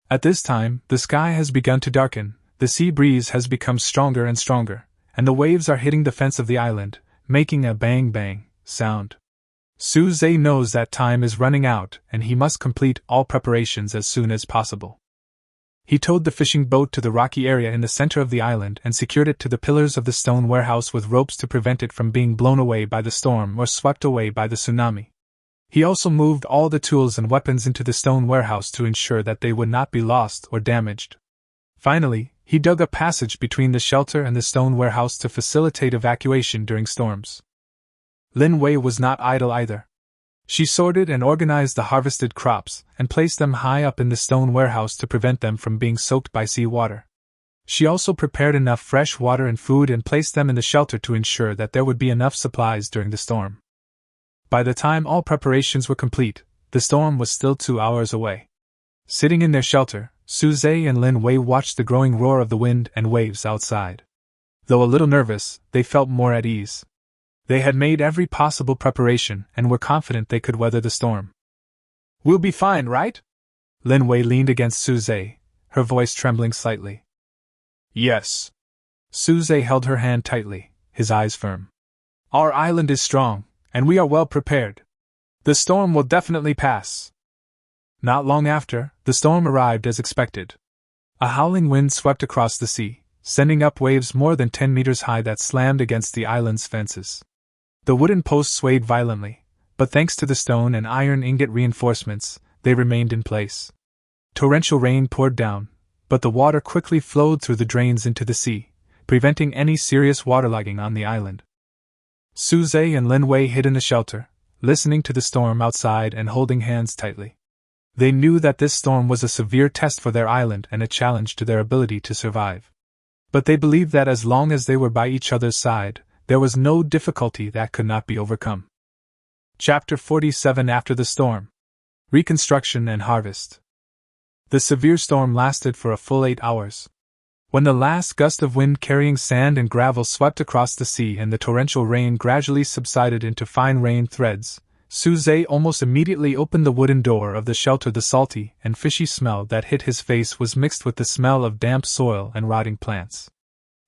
At this time, the sky has begun to darken, the sea breeze has become stronger and stronger, and the waves are hitting the fence of the island, making a bang-bang sound. Suze knows that time is running out and he must complete all preparations as soon as possible. He towed the fishing boat to the rocky area in the center of the island and secured it to the pillars of the stone warehouse with ropes to prevent it from being blown away by the storm or swept away by the tsunami. He also moved all the tools and weapons into the stone warehouse to ensure that they would not be lost or damaged. Finally, he dug a passage between the shelter and the stone warehouse to facilitate evacuation during storms. Lin Wei was not idle either. She sorted and organized the harvested crops and placed them high up in the stone warehouse to prevent them from being soaked by seawater. She also prepared enough fresh water and food and placed them in the shelter to ensure that there would be enough supplies during the storm. By the time all preparations were complete, the storm was still 2 hours away. Sitting in their shelter, Suze and Lin Wei watched the growing roar of the wind and waves outside. Though a little nervous, they felt more at ease. They had made every possible preparation and were confident they could weather the storm. "We'll be fine, right?" Lin Wei leaned against Suze, her voice trembling slightly. "Yes." Suze held her hand tightly, his eyes firm. "Our island is strong, and we are well prepared. The storm will definitely pass." Not long after, the storm arrived as expected. A howling wind swept across the sea, sending up waves more than 10 meters high that slammed against the island's fences. The wooden posts swayed violently, but thanks to the stone and iron ingot reinforcements, they remained in place. Torrential rain poured down, but the water quickly flowed through the drains into the sea, preventing any serious waterlogging on the island. Suze and Lin Wei hid in the shelter, listening to the storm outside and holding hands tightly. They knew that this storm was a severe test for their island and a challenge to their ability to survive. But they believed that as long as they were by each other's side, there was no difficulty that could not be overcome. Chapter 47 After the Storm. Reconstruction and Harvest. The severe storm lasted for a full 8 hours. When the last gust of wind carrying sand and gravel swept across the sea and the torrential rain gradually subsided into fine rain threads, Suze almost immediately opened the wooden door of the shelter. The salty and fishy smell that hit his face was mixed with the smell of damp soil and rotting plants.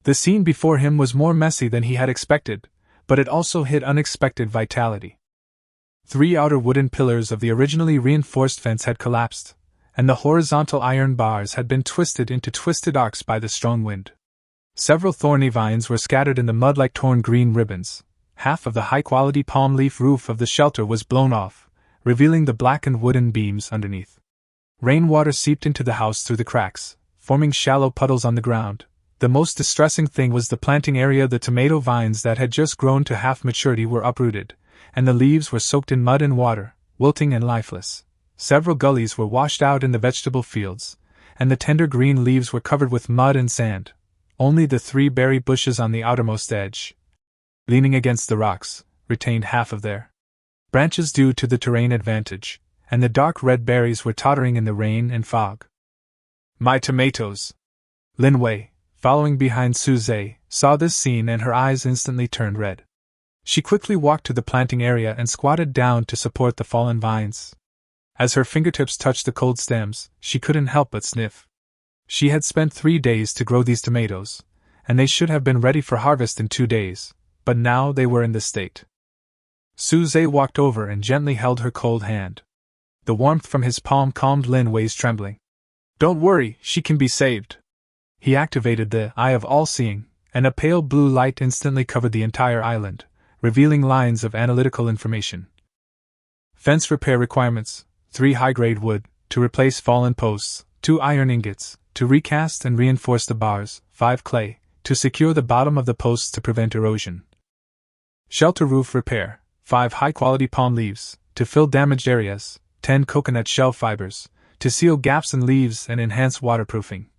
The scene before him was more messy than he had expected, but it also hid unexpected vitality. 3 outer wooden pillars of the originally reinforced fence had collapsed, and the horizontal iron bars had been twisted into twisted arcs by the strong wind. Several thorny vines were scattered in the mud like torn green ribbons. Half of the high-quality palm leaf roof of the shelter was blown off, revealing the blackened wooden beams underneath. Rainwater seeped into the house through the cracks, forming shallow puddles on the ground. The most distressing thing was the planting area. The tomato vines that had just grown to half maturity were uprooted, and the leaves were soaked in mud and water, wilting and lifeless. Several gullies were washed out in the vegetable fields, and the tender green leaves were covered with mud and sand. Only the 3 berry bushes on the outermost edge, leaning against the rocks, retained half of their branches due to the terrain advantage, and the dark red berries were tottering in the rain and fog. "My tomatoes!" Lin Wei, following behind Suze, saw this scene and her eyes instantly turned red. She quickly walked to the planting area and squatted down to support the fallen vines. As her fingertips touched the cold stems, she couldn't help but sniff. She had spent 3 days to grow these tomatoes, and they should have been ready for harvest in 2 days, but now they were in this state. Suze walked over and gently held her cold hand. The warmth from his palm calmed Lin Wei's trembling. "Don't worry, she can be saved." He activated the Eye of All-Seeing, and a pale blue light instantly covered the entire island, revealing lines of analytical information. Fence repair requirements: 3 high-grade wood, to replace fallen posts, 2 iron ingots, to recast and reinforce the bars, 5 clay, to secure the bottom of the posts to prevent erosion. Shelter roof repair: 5 high-quality palm leaves, to fill damaged areas, 10 coconut shell fibers, to seal gaps in leaves and enhance waterproofing.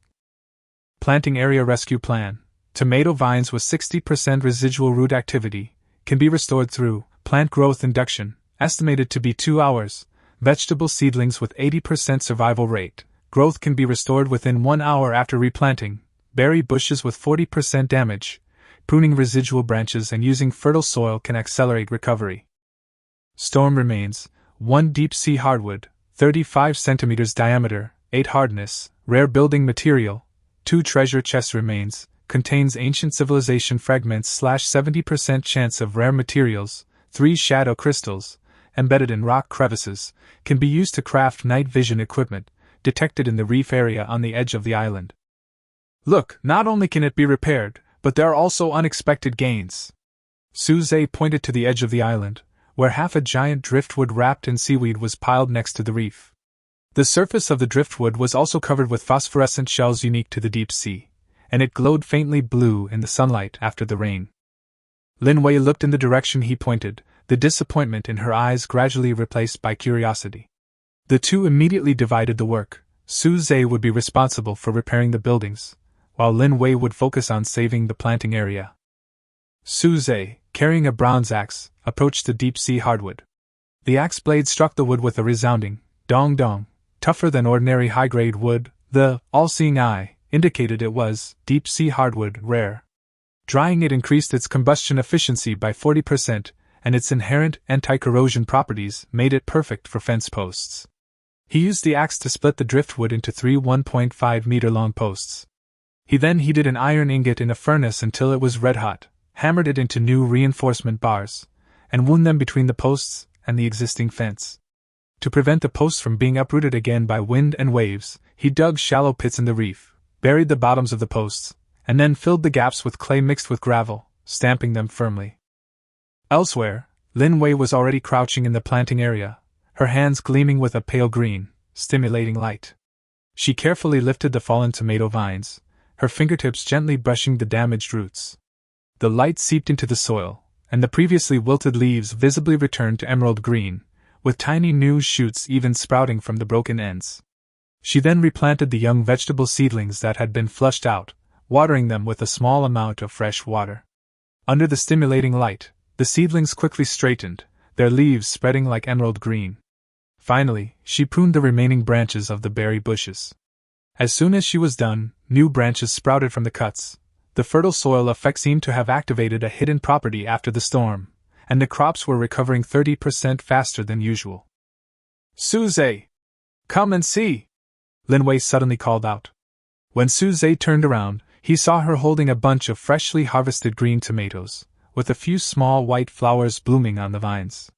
Planting area rescue plan. Tomato vines with 60% residual root activity can be restored through plant growth induction, estimated to be 2 hours. Vegetable seedlings with 80% survival rate. Growth can be restored within 1 hour after replanting. Berry bushes with 40% damage. Pruning residual branches and using fertile soil can accelerate recovery. Storm remains. 1 deep sea hardwood, 35 cm diameter, 8 hardness, rare building material. 2 treasure chest remains, contains ancient civilization fragments / 70% chance of rare materials. 3 shadow crystals, embedded in rock crevices, can be used to craft night vision equipment, detected in the reef area on the edge of the island. Look, not only can it be repaired, but there are also unexpected gains. Suze pointed to the edge of the island, where half a giant driftwood wrapped in seaweed was piled next to the reef. The surface of the driftwood was also covered with phosphorescent shells unique to the deep sea, and it glowed faintly blue in the sunlight after the rain. Lin Wei looked in the direction he pointed, the disappointment in her eyes gradually replaced by curiosity. The two immediately divided the work. Suze would be responsible for repairing the buildings, while Lin Wei would focus on saving the planting area. Suze, carrying a bronze axe, approached the deep-sea hardwood. The axe blade struck the wood with a resounding dong-dong, tougher than ordinary high-grade wood. The all-seeing eye indicated it was deep-sea hardwood, rare. Drying it increased its combustion efficiency by 40%, and its inherent anti-corrosion properties made it perfect for fence posts. He used the axe to split the driftwood into 3 1.5-meter-long posts. He then heated an iron ingot in a furnace until it was red-hot, hammered it into new reinforcement bars, and wound them between the posts and the existing fence. To prevent the posts from being uprooted again by wind and waves, he dug shallow pits in the reef, buried the bottoms of the posts, and then filled the gaps with clay mixed with gravel, stamping them firmly. Elsewhere, Lin Wei was already crouching in the planting area, her hands gleaming with a pale green, stimulating light. She carefully lifted the fallen tomato vines, her fingertips gently brushing the damaged roots. The light seeped into the soil, and the previously wilted leaves visibly returned to emerald green, with tiny new shoots even sprouting from the broken ends. She then replanted the young vegetable seedlings that had been flushed out, watering them with a small amount of fresh water. Under the stimulating light, the seedlings quickly straightened, their leaves spreading like emerald green. Finally, she pruned the remaining branches of the berry bushes. As soon as she was done, new branches sprouted from the cuts. The fertile soil effect seemed to have activated a hidden property after the storm, and the crops were recovering 30% faster than usual. Suze! Come and see! Lin Wei suddenly called out. When Suze turned around, he saw her holding a bunch of freshly harvested green tomatoes, with a few small white flowers blooming on the vines.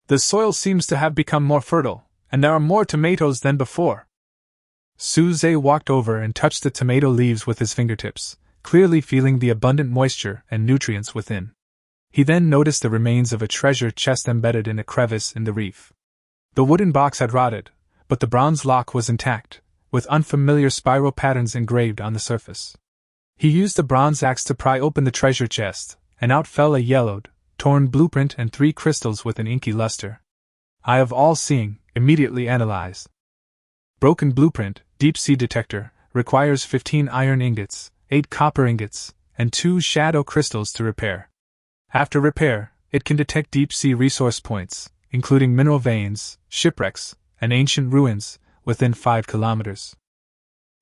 The soil seems to have become more fertile, and there are more tomatoes than before. Suze walked over and touched the tomato leaves with his fingertips, clearly feeling the abundant moisture and nutrients within. He then noticed the remains of a treasure chest embedded in a crevice in the reef. The wooden box had rotted, but the bronze lock was intact, with unfamiliar spiral patterns engraved on the surface. He used the bronze axe to pry open the treasure chest, and out fell a yellowed, torn blueprint and 3 crystals with an inky luster. Eye of all-seeing, immediately analyzed. Broken blueprint, deep-sea detector, requires 15 iron ingots, 8 copper ingots, and 2 shadow crystals to repair. After repair, it can detect deep-sea resource points, including mineral veins, shipwrecks, and ancient ruins, within 5 kilometers.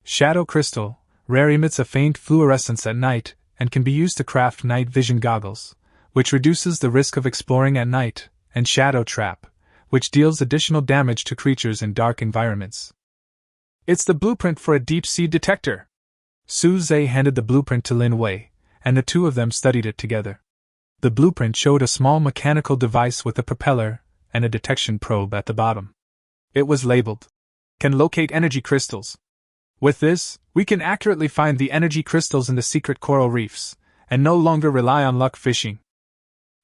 Shadow crystal, rare, emits a faint fluorescence at night, and can be used to craft night vision goggles, which reduces the risk of exploring at night, and shadow trap, which deals additional damage to creatures in dark environments. It's the blueprint for a deep-sea detector. Suze handed the blueprint to Lin Wei, and the two of them studied it together. The blueprint showed a small mechanical device with a propeller and a detection probe at the bottom. It was labeled, "Can locate energy crystals." With this, we can accurately find the energy crystals in the secret coral reefs, and no longer rely on luck fishing.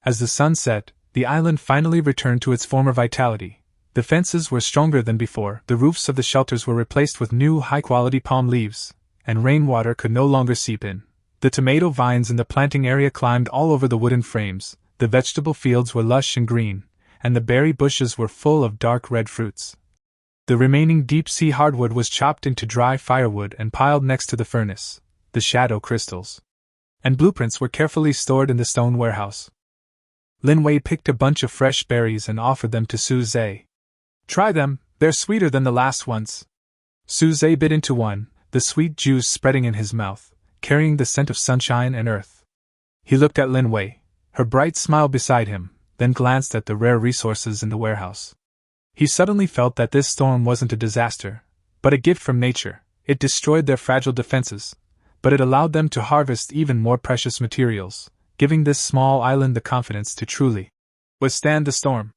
As the sun set, the island finally returned to its former vitality. The fences were stronger than before, the roofs of the shelters were replaced with new high-quality palm leaves, and rainwater could no longer seep in. The tomato vines in the planting area climbed all over the wooden frames, the vegetable fields were lush and green, and the berry bushes were full of dark red fruits. The remaining deep-sea hardwood was chopped into dry firewood and piled next to the furnace, the shadow crystals. And blueprints were carefully stored in the stone warehouse. Lin Wei picked a bunch of fresh berries and offered them to Su Zhe. Try them, they're sweeter than the last ones. Su Zhe bit into one, the sweet juice spreading in his mouth, carrying the scent of sunshine and earth. He looked at Lin Wei, her bright smile beside him, then glanced at the rare resources in the warehouse. He suddenly felt that this storm wasn't a disaster, but a gift from nature. It destroyed their fragile defenses, but it allowed them to harvest even more precious materials, giving this small island the confidence to truly withstand the storm.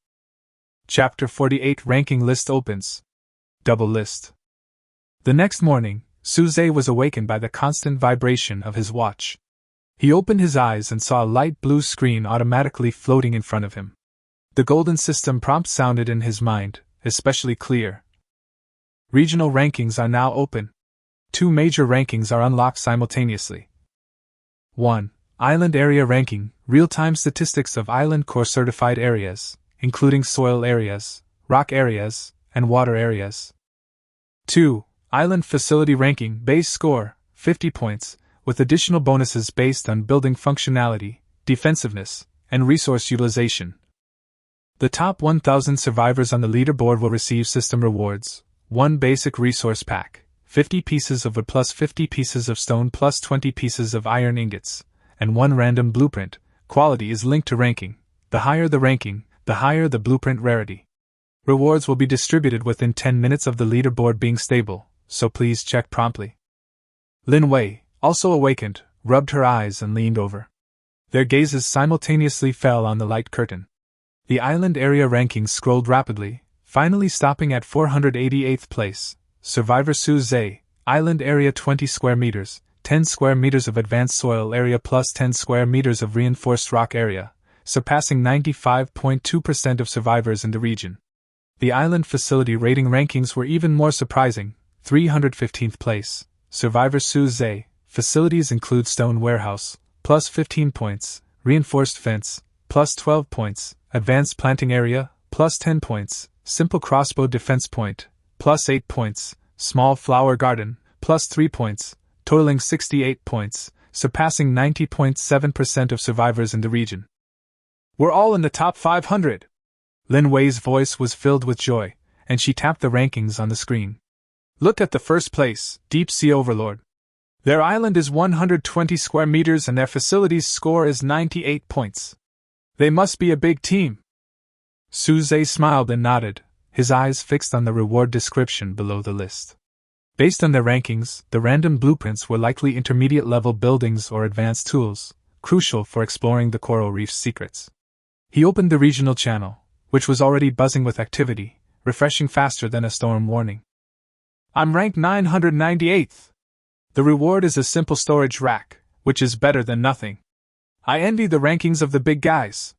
Chapter 48 Ranking List opens. Double list. The next morning, Su Zhe was awakened by the constant vibration of his watch. He opened his eyes and saw a light blue screen automatically floating in front of him. The golden system prompt sounded in his mind, especially clear. Regional rankings are now open. 2 major rankings are unlocked simultaneously. 1. Island Area Ranking, real-time statistics of island core certified areas, including soil areas, rock areas, and water areas. 2. Island Facility Ranking, base score, 50 points, with additional bonuses based on building functionality, defensiveness, and resource utilization. The top 1,000 survivors on the leaderboard will receive system rewards: 1 basic resource pack, 50 pieces of wood plus 50 pieces of stone plus 20 pieces of iron ingots, and 1 random blueprint. Quality is linked to ranking. The higher the ranking, the higher the blueprint rarity. Rewards will be distributed within 10 minutes of the leaderboard being stable, so please check promptly. Lin Wei, also awakened, rubbed her eyes and leaned over. Their gazes simultaneously fell on the light curtain. The island area rankings scrolled rapidly, finally stopping at 488th place. Survivor Su Zhe, island area 20 square meters, 10 square meters of advanced soil area plus 10 square meters of reinforced rock area, surpassing 95.2% of survivors in the region. The island facility rating rankings were even more surprising. 315th place. Survivor Su Zhe, facilities include stone warehouse, plus 15 points, reinforced fence, plus 12 points, advanced planting area, plus 10 points, simple crossbow defense point, plus 8 points, small flower garden, plus 3 points, totaling 68 points, surpassing 90.7% of survivors in the region. We're all in the top 500! Lin Wei's voice was filled with joy, and she tapped the rankings on the screen. Look at the first place, Deep Sea Overlord. Their island is 120 square meters and their facilities score is 98 points. They must be a big team. Su Zhe smiled and nodded, his eyes fixed on the reward description below the list. Based on their rankings, the random blueprints were likely intermediate-level buildings or advanced tools, crucial for exploring the coral reef's secrets. He opened the regional channel, which was already buzzing with activity, refreshing faster than a storm warning. I'm ranked 998th. The reward is a simple storage rack, which is better than nothing. I envy the rankings of the big guys.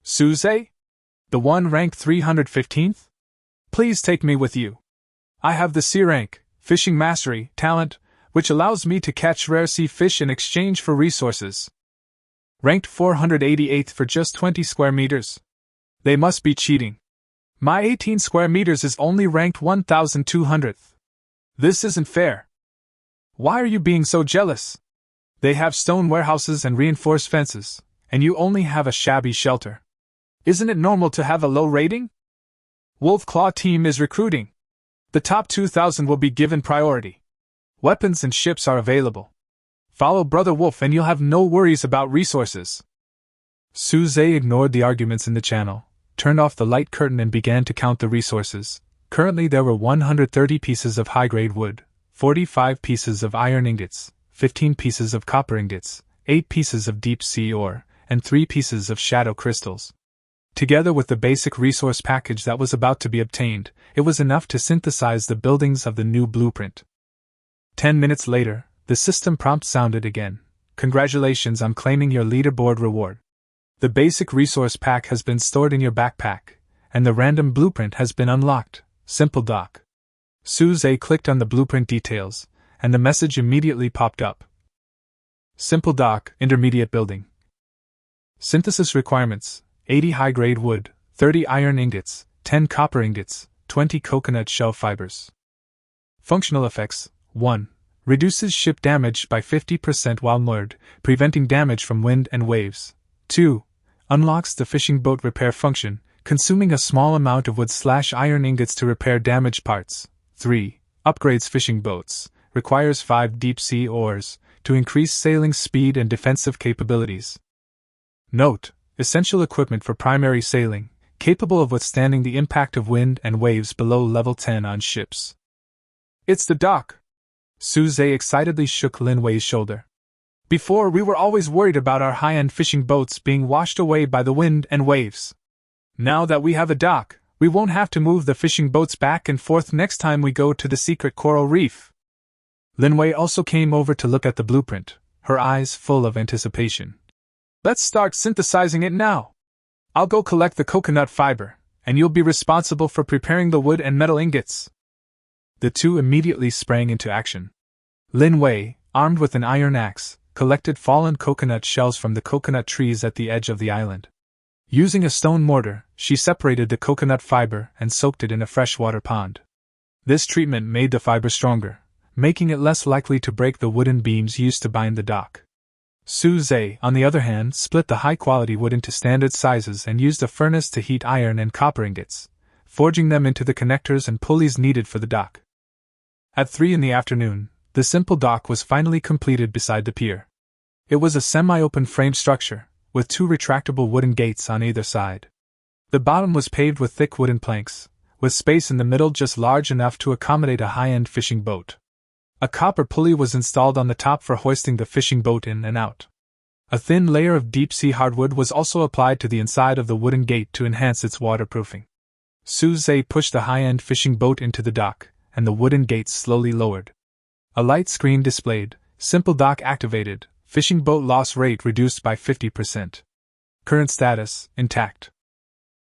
Su Zhe? The one ranked 315th? Please take me with you. I have the C rank, Fishing Mastery, talent, which allows me to catch rare sea fish in exchange for resources. Ranked 488th for just 20 square meters. They must be cheating. My 18 square meters is only ranked 1200th. This isn't fair. Why are you being so jealous? They have stone warehouses and reinforced fences, and you only have a shabby shelter. Isn't it normal to have a low rating? Wolf Claw team is recruiting. The top 2,000 will be given priority. Weapons and ships are available. Follow Brother Wolf and you'll have no worries about resources. Su Zhe ignored the arguments in the channel, turned off the light curtain and began to count the resources. Currently there were 130 pieces of high-grade wood, 45 pieces of iron ingots, 15 pieces of copper ingots, 8 pieces of deep-sea ore, and 3 pieces of shadow crystals. Together with the basic resource package that was about to be obtained, it was enough to synthesize the buildings of the new blueprint. 10 minutes later, the system prompt sounded again. Congratulations on claiming your leaderboard reward. The basic resource pack has been stored in your backpack, and the random blueprint has been unlocked. Simple doc. Su Zhe clicked on the blueprint details, and the message immediately popped up. Simple dock, intermediate building. Synthesis requirements: 80 high-grade wood, 30 iron ingots, 10 copper ingots, 20 coconut shell fibers. Functional effects: 1. Reduces ship damage by 50% while moored, preventing damage from wind and waves. 2. Unlocks the fishing boat repair function, consuming a small amount of wood/iron ingots to repair damaged parts. 3. Upgrades fishing boats, requires 5 deep-sea oars, to increase sailing speed and defensive capabilities. Note: essential equipment for primary sailing, capable of withstanding the impact of wind and waves below level 10 on ships. It's the dock! Suze excitedly shook Lin Wei's shoulder. Before, we were always worried about our high-end fishing boats being washed away by the wind and waves. Now that we have a dock, we won't have to move the fishing boats back and forth next time we go to the secret coral reef. Lin Wei also came over to look at the blueprint, her eyes full of anticipation. Let's start synthesizing it now. I'll go collect the coconut fiber, and you'll be responsible for preparing the wood and metal ingots. The two immediately sprang into action. Lin Wei, armed with an iron axe, collected fallen coconut shells from the coconut trees at the edge of the island. Using a stone mortar, she separated the coconut fiber and soaked it in a freshwater pond. This treatment made the fiber stronger, making it less likely to break the wooden beams used to bind the dock. Suze, on the other hand, split the high-quality wood into standard sizes and used a furnace to heat iron and copper ingots, forging them into the connectors and pulleys needed for the dock. At 3 in the afternoon, the simple dock was finally completed beside the pier. It was a semi-open frame structure, with 2 retractable wooden gates on either side. The bottom was paved with thick wooden planks, with space in the middle just large enough to accommodate a high-end fishing boat. A copper pulley was installed on the top for hoisting the fishing boat in and out. A thin layer of deep-sea hardwood was also applied to the inside of the wooden gate to enhance its waterproofing. Suze pushed the high-end fishing boat into the dock, and the wooden gates slowly lowered. A light screen displayed, simple dock activated, fishing boat loss rate reduced by 50%. Current status, intact.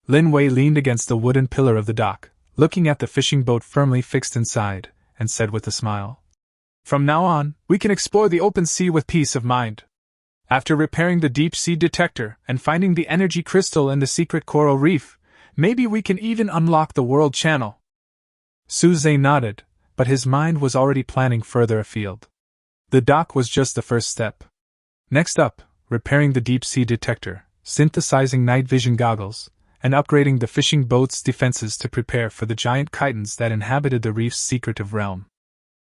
Lin Wei leaned against the wooden pillar of the dock, looking at the fishing boat firmly fixed inside, and said with a smile, "From now on, we can explore the open sea with peace of mind. After repairing the deep-sea detector and finding the energy crystal in the secret coral reef, maybe we can even unlock the world channel." Suze nodded, but his mind was already planning further afield. The dock was just the first step. Next up, repairing the deep-sea detector, synthesizing night vision goggles, and upgrading the fishing boat's defenses to prepare for the giant chitons that inhabited the reef's secretive realm.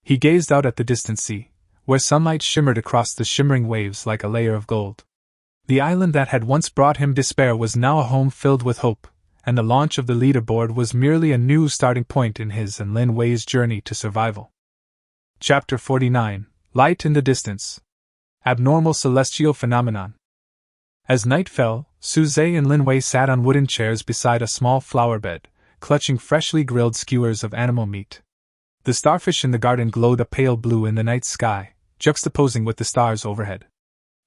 He gazed out at the distant sea, where sunlight shimmered across the shimmering waves like a layer of gold. The island that had once brought him despair was now a home filled with hope, and the launch of the leaderboard was merely a new starting point in his and Lin Wei's journey to survival. Chapter 49: Light in the Distance. Abnormal Celestial Phenomenon. As night fell, Suze and Lin Wei sat on wooden chairs beside a small flower bed, clutching freshly grilled skewers of animal meat. The starfish in the garden glowed a pale blue in the night sky, juxtaposing with the stars overhead.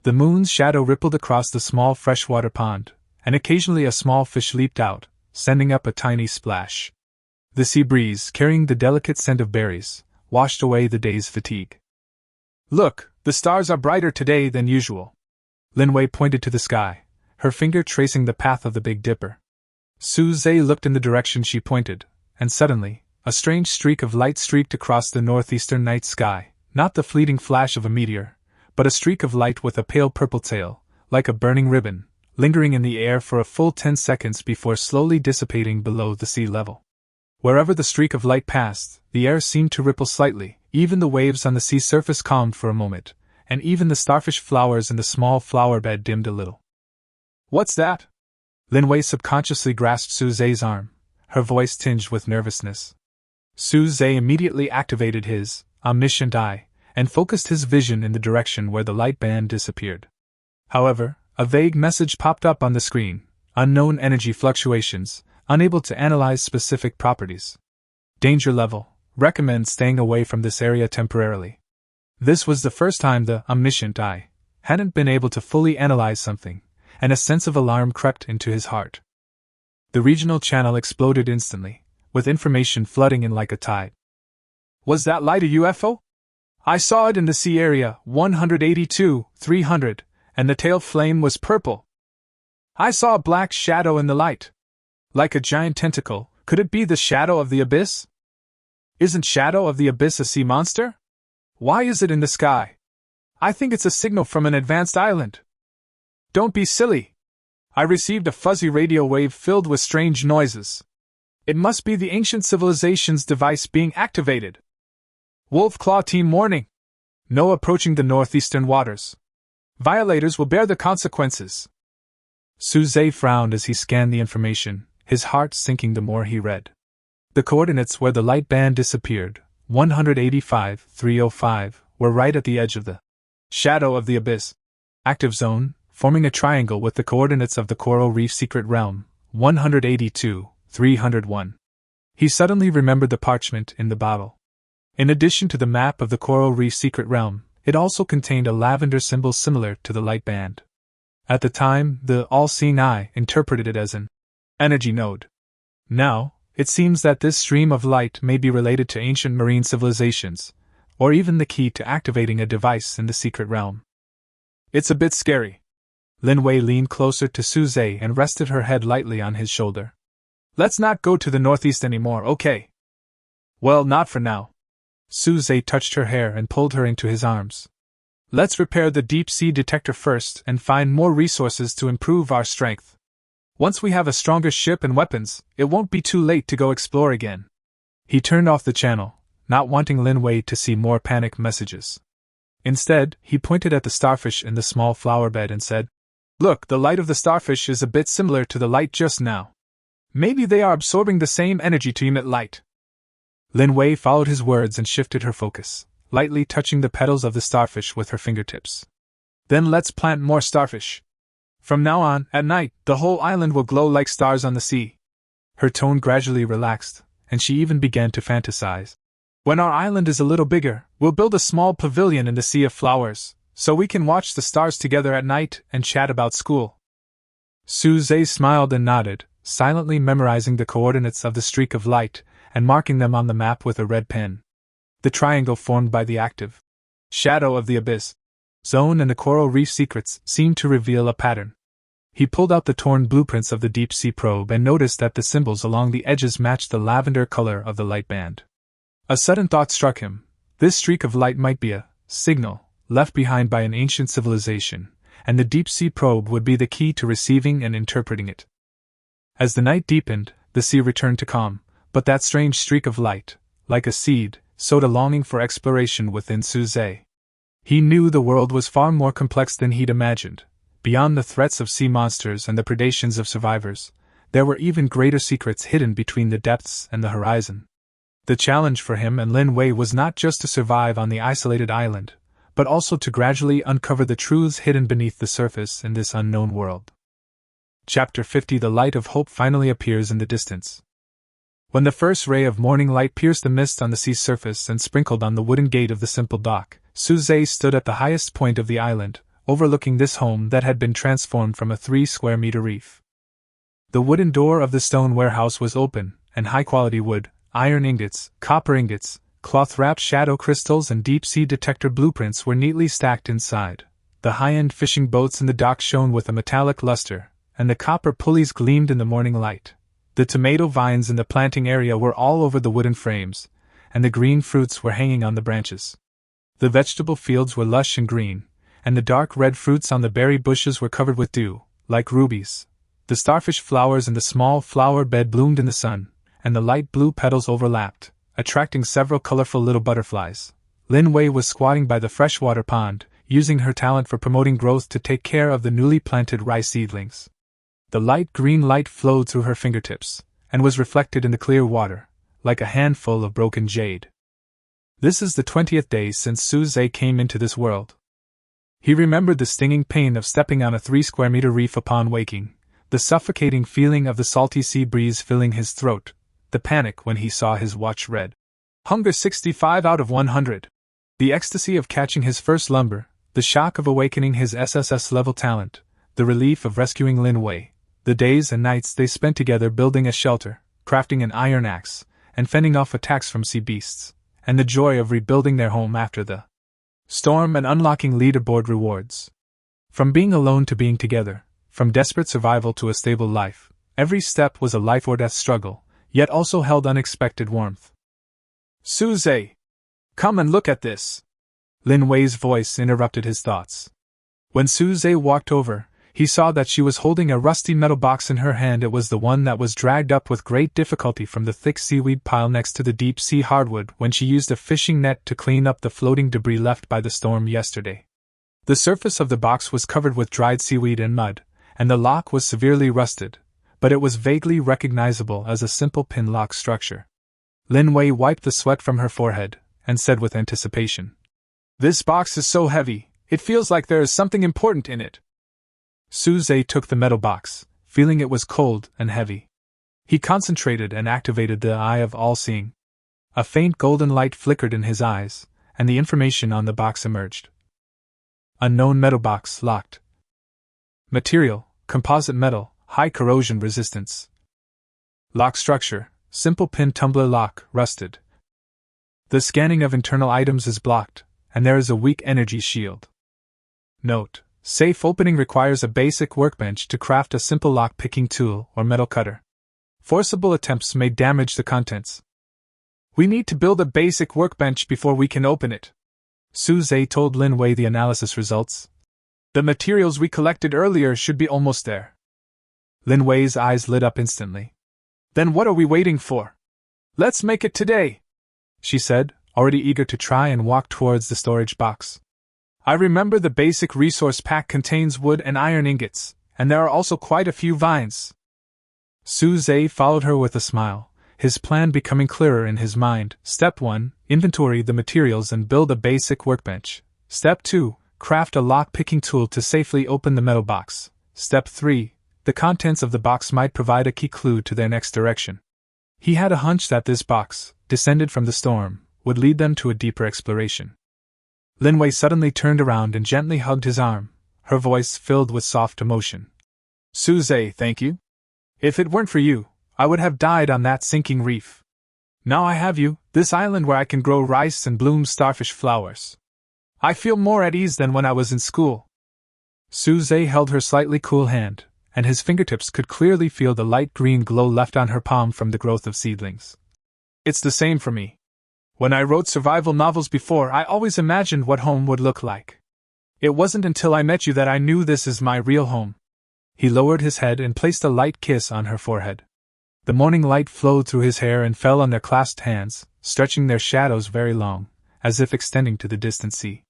The moon's shadow rippled across the small freshwater pond, and occasionally a small fish leaped out, sending up a tiny splash. The sea breeze, carrying the delicate scent of berries, washed away the day's fatigue. "Look, the stars are brighter today than usual." Lin Wei pointed to the sky, her finger tracing the path of the Big Dipper. Suze looked in the direction she pointed, and suddenly, a strange streak of light streaked across the northeastern night sky, not the fleeting flash of a meteor, but a streak of light with a pale purple tail, like a burning ribbon, lingering in the air for a full 10 seconds before slowly dissipating below the sea level. Wherever the streak of light passed, the air seemed to ripple slightly, even the waves on the sea surface calmed for a moment, and even the starfish flowers in the small flower bed dimmed a little. "What's that?" Lin Wei subconsciously grasped Suze's arm, her voice tinged with nervousness. Suze immediately activated his omniscient eye, and focused his vision in the direction where the light band disappeared. However, a vague message popped up on the screen: unknown energy fluctuations, unable to analyze specific properties. Danger level, recommend staying away from this area temporarily. This was the first time the omniscient eye hadn't been able to fully analyze something, and a sense of alarm crept into his heart. The regional channel exploded instantly, with information flooding in like a tide. "Was that light a UFO? I saw it in the sea area 182-300, and the tail flame was purple. I saw a black shadow in the light. Like a giant tentacle, could it be the Shadow of the Abyss? Isn't Shadow of the Abyss a sea monster? Why is it in the sky? I think it's a signal from an advanced island. Don't be silly. I received a fuzzy radio wave filled with strange noises. It must be the ancient civilization's device being activated. Wolf Claw Team warning. No approaching the northeastern waters. Violators will bear the consequences. Suze frowned as he scanned the information, his heart sinking the more he read. The coordinates where the light band disappeared, 185, 305, were right at the edge of the shadow of the abyss. Active zone, forming a triangle with the coordinates of the coral reef secret realm, 182, 301. He suddenly remembered the parchment in the bottle. In addition to the map of the coral reef secret realm, it also contained a lavender symbol similar to the light band. At the time, the all-seeing eye interpreted it as an energy node. Now, it seems that this stream of light may be related to ancient marine civilizations, or even the key to activating a device in the secret realm. It's a bit scary. Lin Wei leaned closer to Suze and rested her head lightly on his shoulder. Let's not go to the northeast anymore, okay? Well, not for now. Suze touched her hair and pulled her into his arms. Let's repair the deep-sea detector first and find more resources to improve our strength. Once we have a stronger ship and weapons, it won't be too late to go explore again. He turned off the channel, not wanting Lin Wei to see more panic messages. Instead, he pointed at the starfish in the small flower bed and said, Look, the light of the starfish is a bit similar to the light just now. Maybe they are absorbing the same energy to emit light. Lin Wei followed his words and shifted her focus, lightly touching the petals of the starfish with her fingertips. Then let's plant more starfish. From now on, at night, the whole island will glow like stars on the sea. Her tone gradually relaxed, and she even began to fantasize. When our island is a little bigger, we'll build a small pavilion in the sea of flowers, so we can watch the stars together at night and chat about school. Suze smiled and nodded, silently memorizing the coordinates of the streak of light and marking them on the map with a red pen. The triangle formed by the active shadow of the abyss zone and the coral reef secrets seemed to reveal a pattern. He pulled out the torn blueprints of the deep-sea probe and noticed that the symbols along the edges matched the lavender color of the light band. A sudden thought struck him. This streak of light might be a signal left behind by an ancient civilization, and the deep-sea probe would be the key to receiving and interpreting it. As the night deepened, the sea returned to calm, but that strange streak of light, like a seed, sowed a longing for exploration within Suze. He knew the world was far more complex than he'd imagined. Beyond the threats of sea monsters and the predations of survivors, there were even greater secrets hidden between the depths and the horizon. The challenge for him and Lin Wei was not just to survive on the isolated island, but also to gradually uncover the truths hidden beneath the surface in this unknown world. Chapter 50. The light of hope finally appears in the distance. When the first ray of morning light pierced the mist on the sea's surface and sprinkled on the wooden gate of the simple dock, Suze stood at the highest point of the island, overlooking this home that had been transformed from a 3-square-meter reef. The wooden door of the stone warehouse was open, and high-quality wood, iron ingots, copper ingots, cloth-wrapped shadow crystals and deep-sea detector blueprints were neatly stacked inside. The high-end fishing boats in the dock shone with a metallic luster, and the copper pulleys gleamed in the morning light. The tomato vines in the planting area were all over the wooden frames, and the green fruits were hanging on the branches. The vegetable fields were lush and green, and the dark red fruits on the berry bushes were covered with dew, like rubies. The starfish flowers in the small flower bed bloomed in the sun, and the light blue petals overlapped, attracting several colorful little butterflies. Lin Wei was squatting by the freshwater pond, using her talent for promoting growth to take care of the newly planted rice seedlings. The light green light flowed through her fingertips, and was reflected in the clear water, like a handful of broken jade. This is the 20th day since Suze came into this world. He remembered the stinging pain of stepping on a 3-square-meter reef upon waking, the suffocating feeling of the salty sea breeze filling his throat, the panic when he saw his watch read Hunger 65 out of 100. The ecstasy of catching his first lumber, the shock of awakening his SSS-level talent, the relief of rescuing Lin Wei, the days and nights they spent together building a shelter, crafting an iron axe, and fending off attacks from sea beasts, and the joy of rebuilding their home after the storm and unlocking leaderboard rewards. From being alone to being together, from desperate survival to a stable life, every step was a life-or-death struggle, yet also held unexpected warmth. Suze! Come and look at this! Lin Wei's voice interrupted his thoughts. When Suze walked over, he saw that she was holding a rusty metal box in her hand. It was the one that was dragged up with great difficulty from the thick seaweed pile next to the deep-sea hardwood when she used a fishing net to clean up the floating debris left by the storm yesterday. The surface of the box was covered with dried seaweed and mud, and the lock was severely rusted, but it was vaguely recognizable as a simple pin lock structure. Lin Wei wiped the sweat from her forehead, and said with anticipation, "This box is so heavy, it feels like there is something important in it." Suze took the metal box, feeling it was cold and heavy. He concentrated and activated the Eye of All-Seeing. A faint golden light flickered in his eyes, and the information on the box emerged. Unknown metal box locked. Material, composite metal, high corrosion resistance. Lock structure, simple pin tumbler lock, rusted. The scanning of internal items is blocked, and there is a weak energy shield. Note: safe opening requires a basic workbench to craft a simple lock-picking tool or metal cutter. Forcible attempts may damage the contents. We need to build a basic workbench before we can open it. Suze told Lin Wei the analysis results. The materials we collected earlier should be almost there. Lin Wei's eyes lit up instantly. Then what are we waiting for? Let's make it today, she said, already eager to try and walk towards the storage box. I remember the basic resource pack contains wood and iron ingots, and there are also quite a few vines. Suze followed her with a smile, his plan becoming clearer in his mind. Step 1, inventory the materials and build a basic workbench. Step 2, craft a lock-picking tool to safely open the metal box. Step 3, the contents of the box might provide a key clue to their next direction. He had a hunch that this box, descended from the storm, would lead them to a deeper exploration. Lin Wei suddenly turned around and gently hugged his arm, her voice filled with soft emotion. Suze, thank you. If it weren't for you, I would have died on that sinking reef. Now I have you, this island where I can grow rice and bloom starfish flowers. I feel more at ease than when I was in school. Suze held her slightly cool hand, and his fingertips could clearly feel the light green glow left on her palm from the growth of seedlings. It's the same for me. When I wrote survival novels before, I always imagined what home would look like. It wasn't until I met you that I knew this is my real home. He lowered his head and placed a light kiss on her forehead. The morning light flowed through his hair and fell on their clasped hands, stretching their shadows very long, as if extending to the distant sea.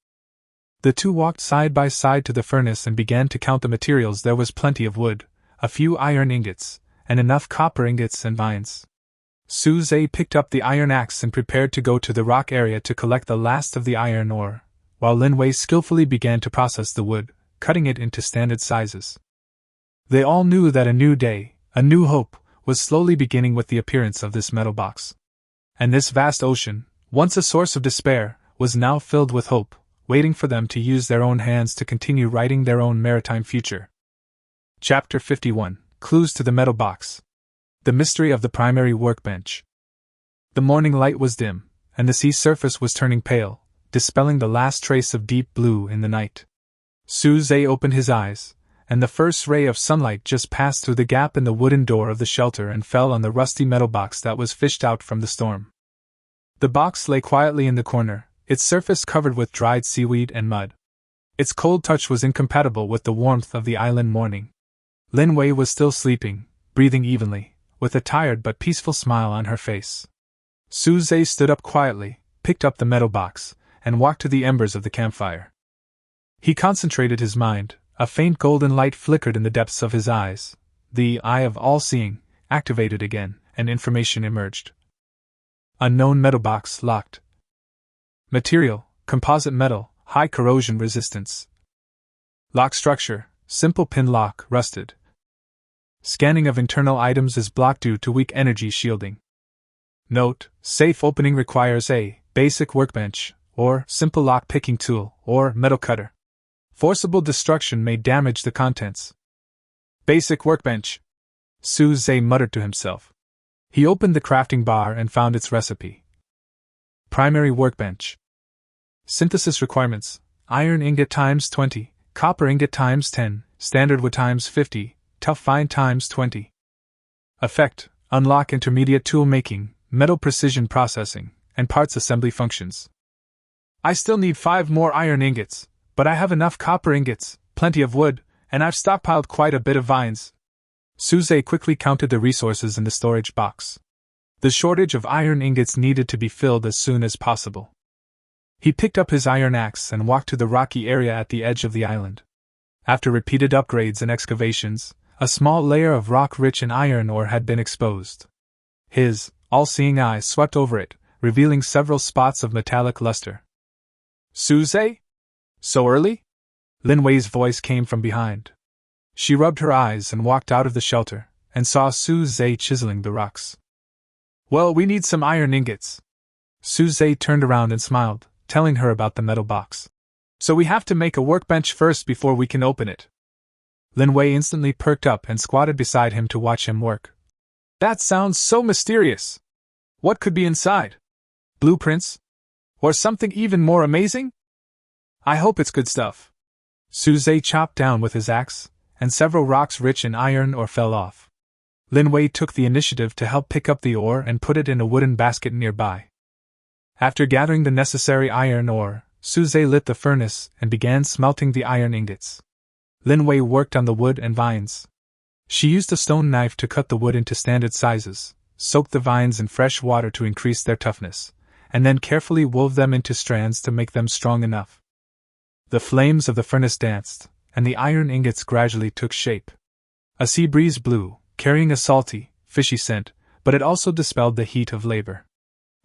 The two walked side by side to the furnace and began to count the materials. There was plenty of wood, a few iron ingots, and enough copper ingots and vines. Suze picked up the iron axe and prepared to go to the rock area to collect the last of the iron ore, while Lin Wei skillfully began to process the wood, cutting it into standard sizes. They all knew that a new day, a new hope, was slowly beginning with the appearance of this metal box. And this vast ocean, once a source of despair, was now filled with hope, waiting for them to use their own hands to continue writing their own maritime future. Chapter 51, Clues to the Metal Box. The Mystery of the Primary Workbench. The morning light was dim, and the sea surface was turning pale, dispelling the last trace of deep blue in the night. Suze opened his eyes, and the first ray of sunlight just passed through the gap in the wooden door of the shelter and fell on the rusty metal box that was fished out from the storm. The box lay quietly in the corner, its surface covered with dried seaweed and mud. Its cold touch was incompatible with the warmth of the island morning. Lin Wei was still sleeping, breathing evenly, with a tired but peaceful smile on her face. Suze stood up quietly, picked up the metal box, and walked to the embers of the campfire. He concentrated his mind. A faint golden light flickered in the depths of his eyes. The Eye of All-Seeing activated again, and information emerged. Unknown metal box locked. Material, composite metal, high corrosion resistance. Lock structure, simple pin lock, rusted. Scanning of internal items is blocked due to weak energy shielding. Note: safe opening requires a basic workbench, or simple lock-picking tool, or metal cutter. Forcible destruction may damage the contents. Basic workbench, Suze muttered to himself. He opened the crafting bar and found its recipe. Primary workbench. Synthesis requirements: iron ingot times 20, copper ingot times 10, standard wood times 50, tough fine times 20. Effect: unlock intermediate tool making, metal precision processing, and parts assembly functions. I still need 5 more iron ingots, but I have enough copper ingots, plenty of wood, and I've stockpiled quite a bit of vines. Suze quickly counted the resources in the storage box. The shortage of iron ingots needed to be filled as soon as possible. He picked up his iron axe and walked to the rocky area at the edge of the island. After repeated upgrades and excavations, a small layer of rock rich in iron ore had been exposed. His all-seeing eye swept over it, revealing several spots of metallic luster. Suze? So early? Lin Wei's voice came from behind. She rubbed her eyes and walked out of the shelter, and saw Suze chiseling the rocks. Well, we need some iron ingots. Suze turned around and smiled, telling her about the metal box. So we have to make a workbench first before we can open it. Lin Wei instantly perked up and squatted beside him to watch him work. That sounds so mysterious. What could be inside? Blueprints? Or something even more amazing? I hope it's good stuff. Suze chopped down with his axe, and several rocks rich in iron ore fell off. Lin Wei took the initiative to help pick up the ore and put it in a wooden basket nearby. After gathering the necessary iron ore, Suze lit the furnace and began smelting the iron ingots. Lin Wei worked on the wood and vines. She used a stone knife to cut the wood into standard sizes, soaked the vines in fresh water to increase their toughness, and then carefully wove them into strands to make them strong enough. The flames of the furnace danced, and the iron ingots gradually took shape. A sea breeze blew, carrying a salty, fishy scent, but it also dispelled the heat of labor.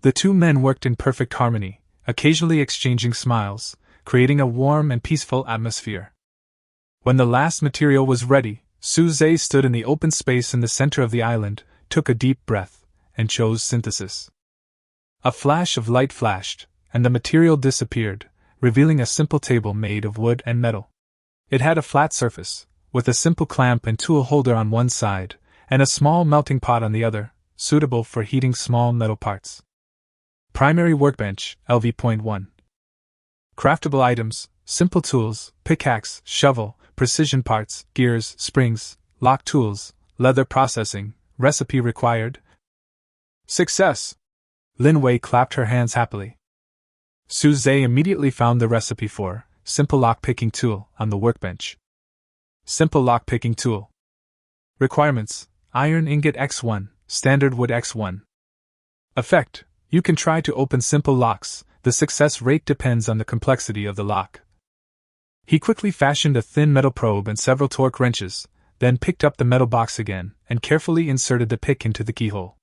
The two men worked in perfect harmony, occasionally exchanging smiles, creating a warm and peaceful atmosphere. When the last material was ready, Suze stood in the open space in the center of the island, took a deep breath, and chose synthesis. A flash of light flashed, and the material disappeared, revealing a simple table made of wood and metal. It had a flat surface, with a simple clamp and tool holder on one side, and a small melting pot on the other, suitable for heating small metal parts. Primary Workbench, LV.1. Craftable items, simple tools, pickaxe, shovel, precision parts, gears, springs, lock tools, leather processing, recipe required. Success! Lin Wei clapped her hands happily. Suze immediately found the recipe for simple lock-picking tool on the workbench. Simple lock-picking tool. Requirements: iron ingot X1, standard wood X1. Effect: you can try to open simple locks, the success rate depends on the complexity of the lock. He quickly fashioned a thin metal probe and several torque wrenches, then picked up the metal box again, and carefully inserted the pick into the keyhole.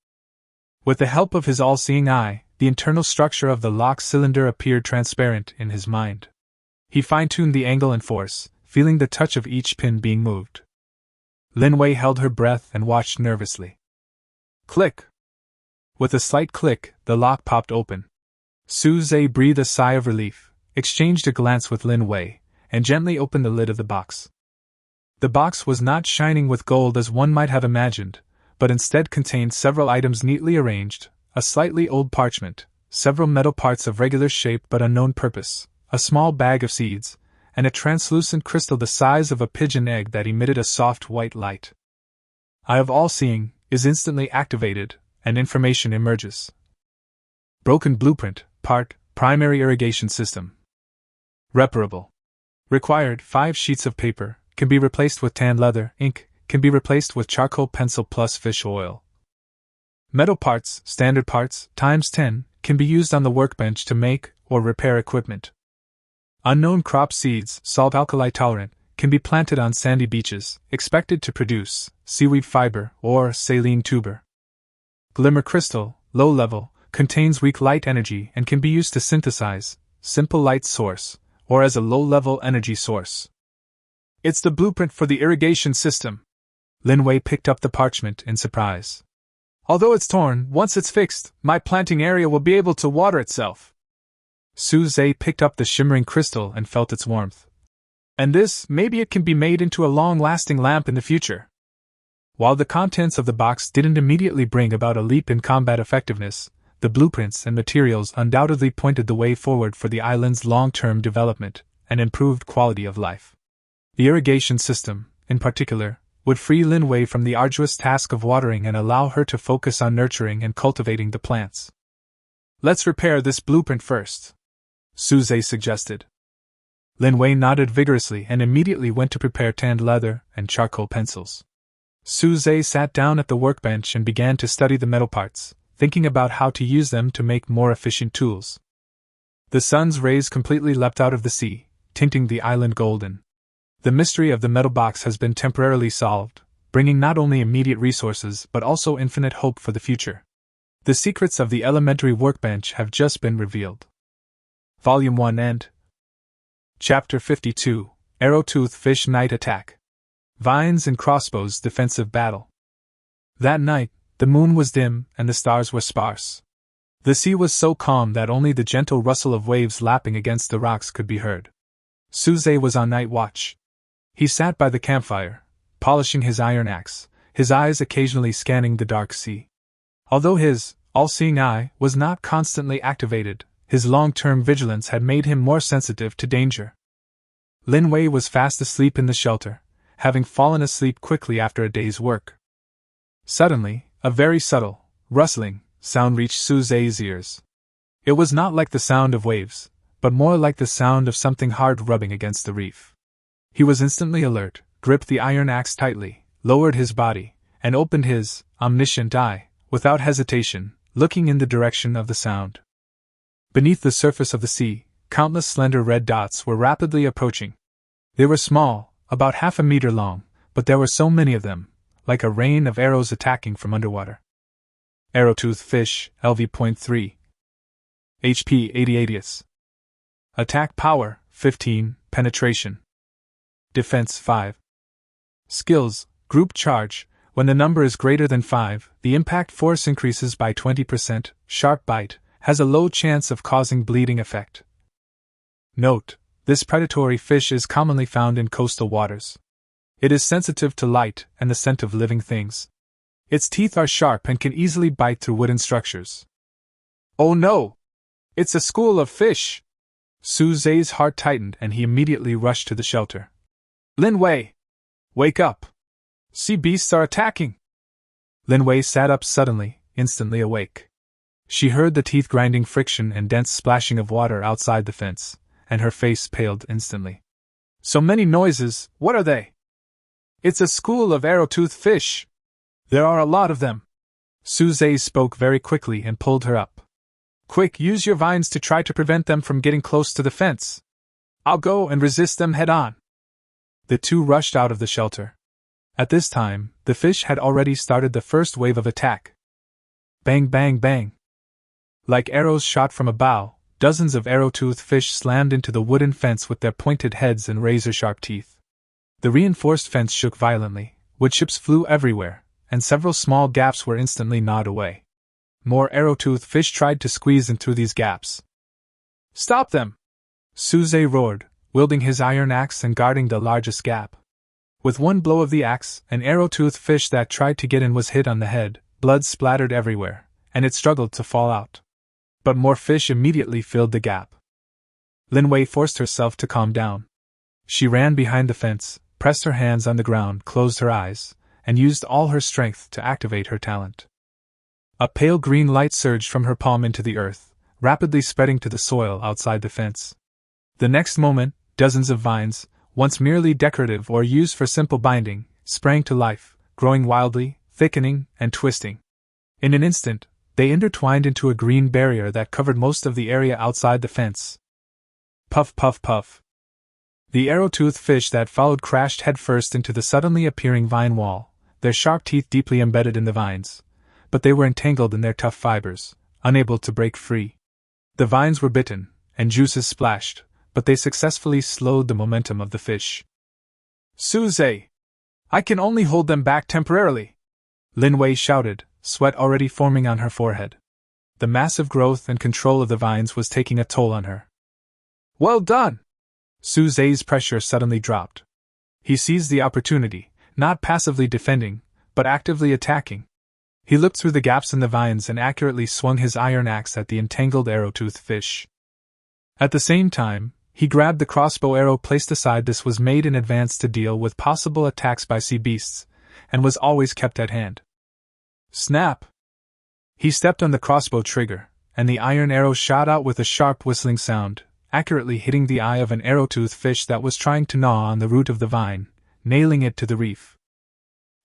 With the help of his all-seeing eye, the internal structure of the lock cylinder appeared transparent in his mind. He fine-tuned the angle and force, feeling the touch of each pin being moved. Lin Wei held her breath and watched nervously. Click! With a slight click, the lock popped open. Suze breathed a sigh of relief, exchanged a glance with Lin Wei, and gently opened the lid of the box. The box was not shining with gold as one might have imagined, but instead contained several items neatly arranged, a slightly old parchment, several metal parts of regular shape but unknown purpose, a small bag of seeds, and a translucent crystal the size of a pigeon egg that emitted a soft white light. Eye of All-Seeing is instantly activated, and information emerges. Broken blueprint, part, primary irrigation system. Reparable. Required 5 sheets of paper, can be replaced with tan leather, ink, can be replaced with charcoal pencil plus fish oil. Metal parts, standard parts, times 10, can be used on the workbench to make or repair equipment. Unknown crop seeds, salt alkali tolerant, can be planted on sandy beaches, expected to produce seaweed fiber or saline tuber. Glimmer crystal, low level, contains weak light energy and can be used to synthesize simple light source, or as a low-level energy source. It's the blueprint for the irrigation system. Lin Wei picked up the parchment in surprise. Although it's torn, once it's fixed, my planting area will be able to water itself. Suze picked up the shimmering crystal and felt its warmth. And this, maybe it can be made into a long-lasting lamp in the future. While the contents of the box didn't immediately bring about a leap in combat effectiveness, the blueprints and materials undoubtedly pointed the way forward for the island's long-term development and improved quality of life. The irrigation system, in particular, would free Lin Wei from the arduous task of watering and allow her to focus on nurturing and cultivating the plants. Let's repair this blueprint first. Suze suggested. Lin Wei nodded vigorously and immediately went to prepare tanned leather and charcoal pencils. Suze sat down at the workbench and began to study the metal parts, thinking about how to use them to make more efficient tools. The sun's rays completely leapt out of the sea, tinting the island golden. The mystery of the metal box has been temporarily solved, bringing not only immediate resources but also infinite hope for the future. The secrets of the elementary workbench have just been revealed. Volume 1 End. Chapter 52, Arrowtooth Fish Night Attack. Vines and Crossbows Defensive Battle. That night, the moon was dim and the stars were sparse. The sea was so calm that only the gentle rustle of waves lapping against the rocks could be heard. Suze was on night watch. He sat by the campfire, polishing his iron axe, his eyes occasionally scanning the dark sea. Although his all-seeing eye was not constantly activated, his long-term vigilance had made him more sensitive to danger. Lin Wei was fast asleep in the shelter, having fallen asleep quickly after a day's work. Suddenly, a very subtle, rustling sound reached Suze's ears. It was not like the sound of waves, but more like the sound of something hard rubbing against the reef. He was instantly alert, gripped the iron axe tightly, lowered his body, and opened his omniscient eye, without hesitation, looking in the direction of the sound. Beneath the surface of the sea, countless slender red dots were rapidly approaching. They were small, about half a meter long, but there were so many of them, like a rain of arrows attacking from underwater. Arrowtooth Fish, LV.3. HP 80/80. Attack Power, 15, Penetration. Defense 5. Skills, Group Charge. When the number is greater than 5, the impact force increases by 20%, Sharp Bite, has a low chance of causing bleeding effect. Note: this predatory fish is commonly found in coastal waters. It is sensitive to light and the scent of living things. Its teeth are sharp and can easily bite through wooden structures. Oh no! It's a school of fish! Suze's heart tightened and he immediately rushed to the shelter. Lin Wei! Wake up! Sea beasts are attacking! Lin Wei sat up suddenly, instantly awake. She heard the teeth-grinding friction and dense splashing of water outside the fence, and her face paled instantly. So many noises, what are they? It's a school of arrowtooth fish! There are a lot of them! Suze spoke very quickly and pulled her up. Quick, use your vines to try to prevent them from getting close to the fence. I'll go and resist them head-on. The two rushed out of the shelter. At this time, the fish had already started the first wave of attack. Bang, bang, bang. Like arrows shot from a bow, dozens of arrowtooth fish slammed into the wooden fence with their pointed heads and razor-sharp teeth. The reinforced fence shook violently, wood chips flew everywhere, and several small gaps were instantly gnawed away. More arrowtooth fish tried to squeeze in through these gaps. Stop them! Suze roared, wielding his iron axe and guarding the largest gap. With one blow of the axe, an arrowtooth fish that tried to get in was hit on the head, blood splattered everywhere, and it struggled to fall out. But more fish immediately filled the gap. Lin Wei forced herself to calm down. She ran behind the fence, pressed her hands on the ground, closed her eyes, and used all her strength to activate her talent. A pale green light surged from her palm into the earth, rapidly spreading to the soil outside the fence. The next moment, dozens of vines, once merely decorative or used for simple binding, sprang to life, growing wildly, thickening, and twisting. In an instant, they intertwined into a green barrier that covered most of the area outside the fence. Puff, puff, puff. The arrowtooth fish that followed crashed headfirst into the suddenly appearing vine wall, their sharp teeth deeply embedded in the vines, but they were entangled in their tough fibers, unable to break free. The vines were bitten, and juices splashed, but they successfully slowed the momentum of the fish. Suze! I can only hold them back temporarily! Lin Wei shouted, sweat already forming on her forehead. The massive growth and control of the vines was taking a toll on her. Well done! Suze's pressure suddenly dropped. He seized the opportunity, not passively defending, but actively attacking. He looked through the gaps in the vines and accurately swung his iron axe at the entangled arrowtooth fish. At the same time, he grabbed the crossbow arrow placed aside. This was made in advance to deal with possible attacks by sea beasts, and was always kept at hand. Snap! He stepped on the crossbow trigger, and the iron arrow shot out with a sharp whistling sound, accurately hitting the eye of an arrow-toothed fish that was trying to gnaw on the root of the vine, nailing it to the reef.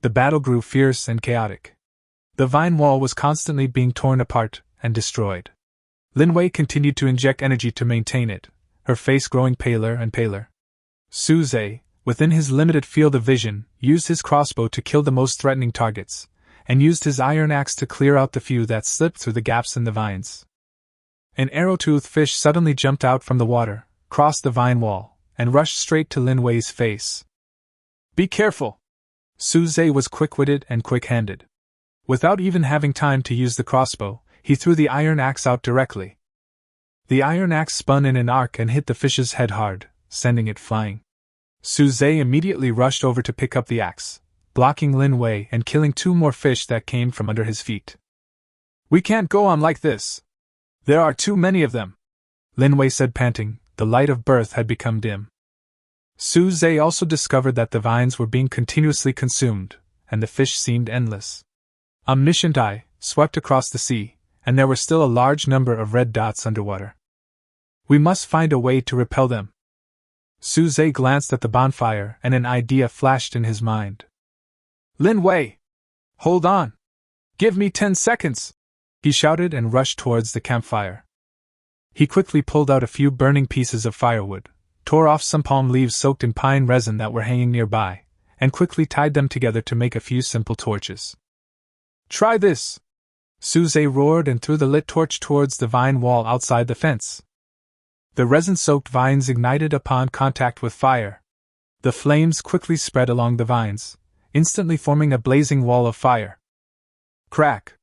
The battle grew fierce and chaotic. The vine wall was constantly being torn apart and destroyed. Linwei continued to inject energy to maintain it, her face growing paler and paler. Suze, within his limited field of vision, used his crossbow to kill the most threatening targets, and used his iron axe to clear out the few that slipped through the gaps in the vines. An arrow-toothed fish suddenly jumped out from the water, crossed the vine wall, and rushed straight to Linwei's face. "Be careful!" Suze was quick-witted and quick-handed. Without even having time to use the crossbow, he threw the iron axe out directly. The iron axe spun in an arc and hit the fish's head hard, sending it flying. Suze immediately rushed over to pick up the axe, blocking Linwei and killing 2 more fish that came from under his feet. "We can't go on like this. There are too many of them," Linwei said, panting. The light of birth had become dim. Suze also discovered that the vines were being continuously consumed, and the fish seemed endless. Omniscient eye swept across the sea, and there were still a large number of red dots underwater. "We must find a way to repel them." Suze glanced at the bonfire and an idea flashed in his mind. "Linwei! Hold on! Give me 10 seconds!" he shouted and rushed towards the campfire. He quickly pulled out a few burning pieces of firewood, tore off some palm leaves soaked in pine resin that were hanging nearby, and quickly tied them together to make a few simple torches. "Try this!" Suze roared and threw the lit torch towards the vine wall outside the fence. The resin-soaked vines ignited upon contact with fire. The flames quickly spread along the vines, instantly forming a blazing wall of fire. Crack!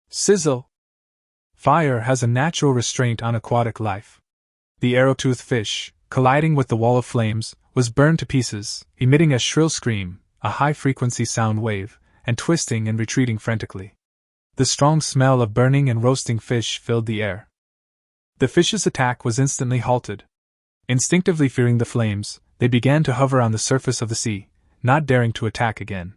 Sizzle! Fire has a natural restraint on aquatic life. The arrow-toothed fish, colliding with the wall of flames, was burned to pieces, emitting a shrill scream, a high-frequency sound wave, and twisting and retreating frantically. The strong smell of burning and roasting fish filled the air. The fish's attack was instantly halted. Instinctively fearing the flames, they began to hover on the surface of the sea, not daring to attack again.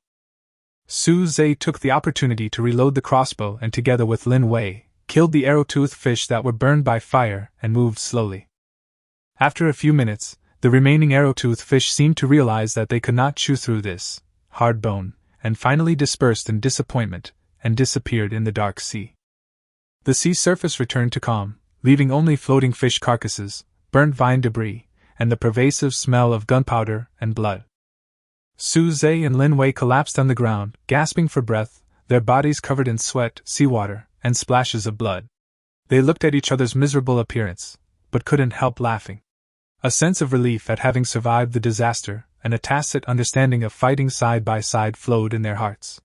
Suze took the opportunity to reload the crossbow and, together with Linwei, killed the arrow-toothed fish that were burned by fire and moved slowly. After a few minutes, the remaining arrow-toothed fish seemed to realize that they could not chew through this hard bone, and finally dispersed in disappointment and disappeared in the dark sea. The sea surface returned to calm, leaving only floating fish carcasses, burnt vine debris, and the pervasive smell of gunpowder and blood. Suze and Linwei collapsed on the ground, gasping for breath, their bodies covered in sweat, seawater, and splashes of blood. They looked at each other's miserable appearance, but couldn't help laughing. A sense of relief at having survived the disaster, and a tacit understanding of fighting side by side flowed in their hearts.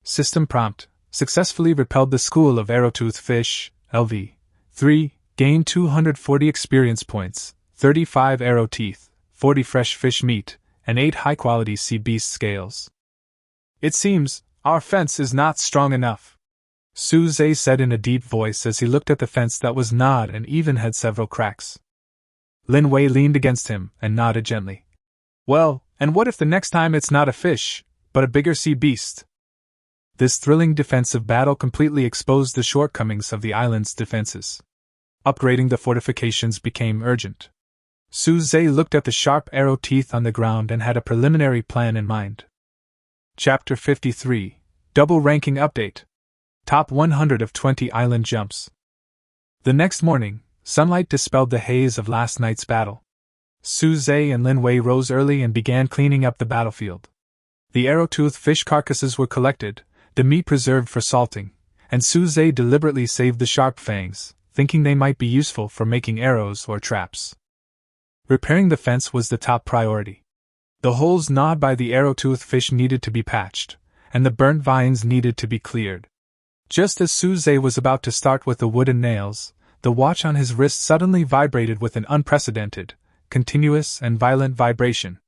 System prompt: successfully repelled the school of arrow-toothed fish, LV. 3. Gained 240 experience points, 35 arrow teeth, 40 fresh fish meat, and 8 high-quality sea beast scales. "It seems our fence is not strong enough," Suze said in a deep voice as he looked at the fence that was gnawed and even had several cracks. Linwei leaned against him and nodded gently. "Well, and what if the next time it's not a fish, but a bigger sea beast?" This thrilling defensive battle completely exposed the shortcomings of the island's defenses. Upgrading the fortifications became urgent. Suze looked at the sharp arrow teeth on the ground and had a preliminary plan in mind. Chapter 53, Double Ranking Update. Top 100 of 20 Island Jumps. The next morning, sunlight dispelled the haze of last night's battle. Suze and Linwei rose early and began cleaning up the battlefield. The arrow-toothed fish carcasses were collected, the meat preserved for salting, and Suze deliberately saved the sharp fangs, thinking they might be useful for making arrows or traps. Repairing the fence was the top priority. The holes gnawed by the arrow-toothed fish needed to be patched, and the burnt vines needed to be cleared. Just as Suze was about to start with the wooden nails, the watch on his wrist suddenly vibrated with an unprecedented, continuous and violent vibration.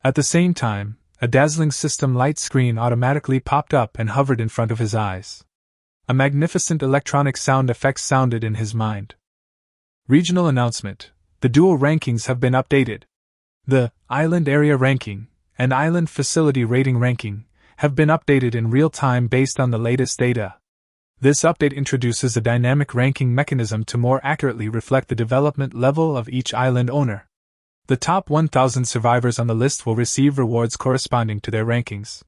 At the same time, a dazzling system light screen automatically popped up and hovered in front of his eyes. A magnificent electronic sound effect sounded in his mind. Regional announcement: the dual rankings have been updated. The Island Area Ranking and Island Facility Rating Ranking have been updated in real time based on the latest data. This update introduces a dynamic ranking mechanism to more accurately reflect the development level of each island owner. The top 1,000 survivors on the list will receive rewards corresponding to their rankings.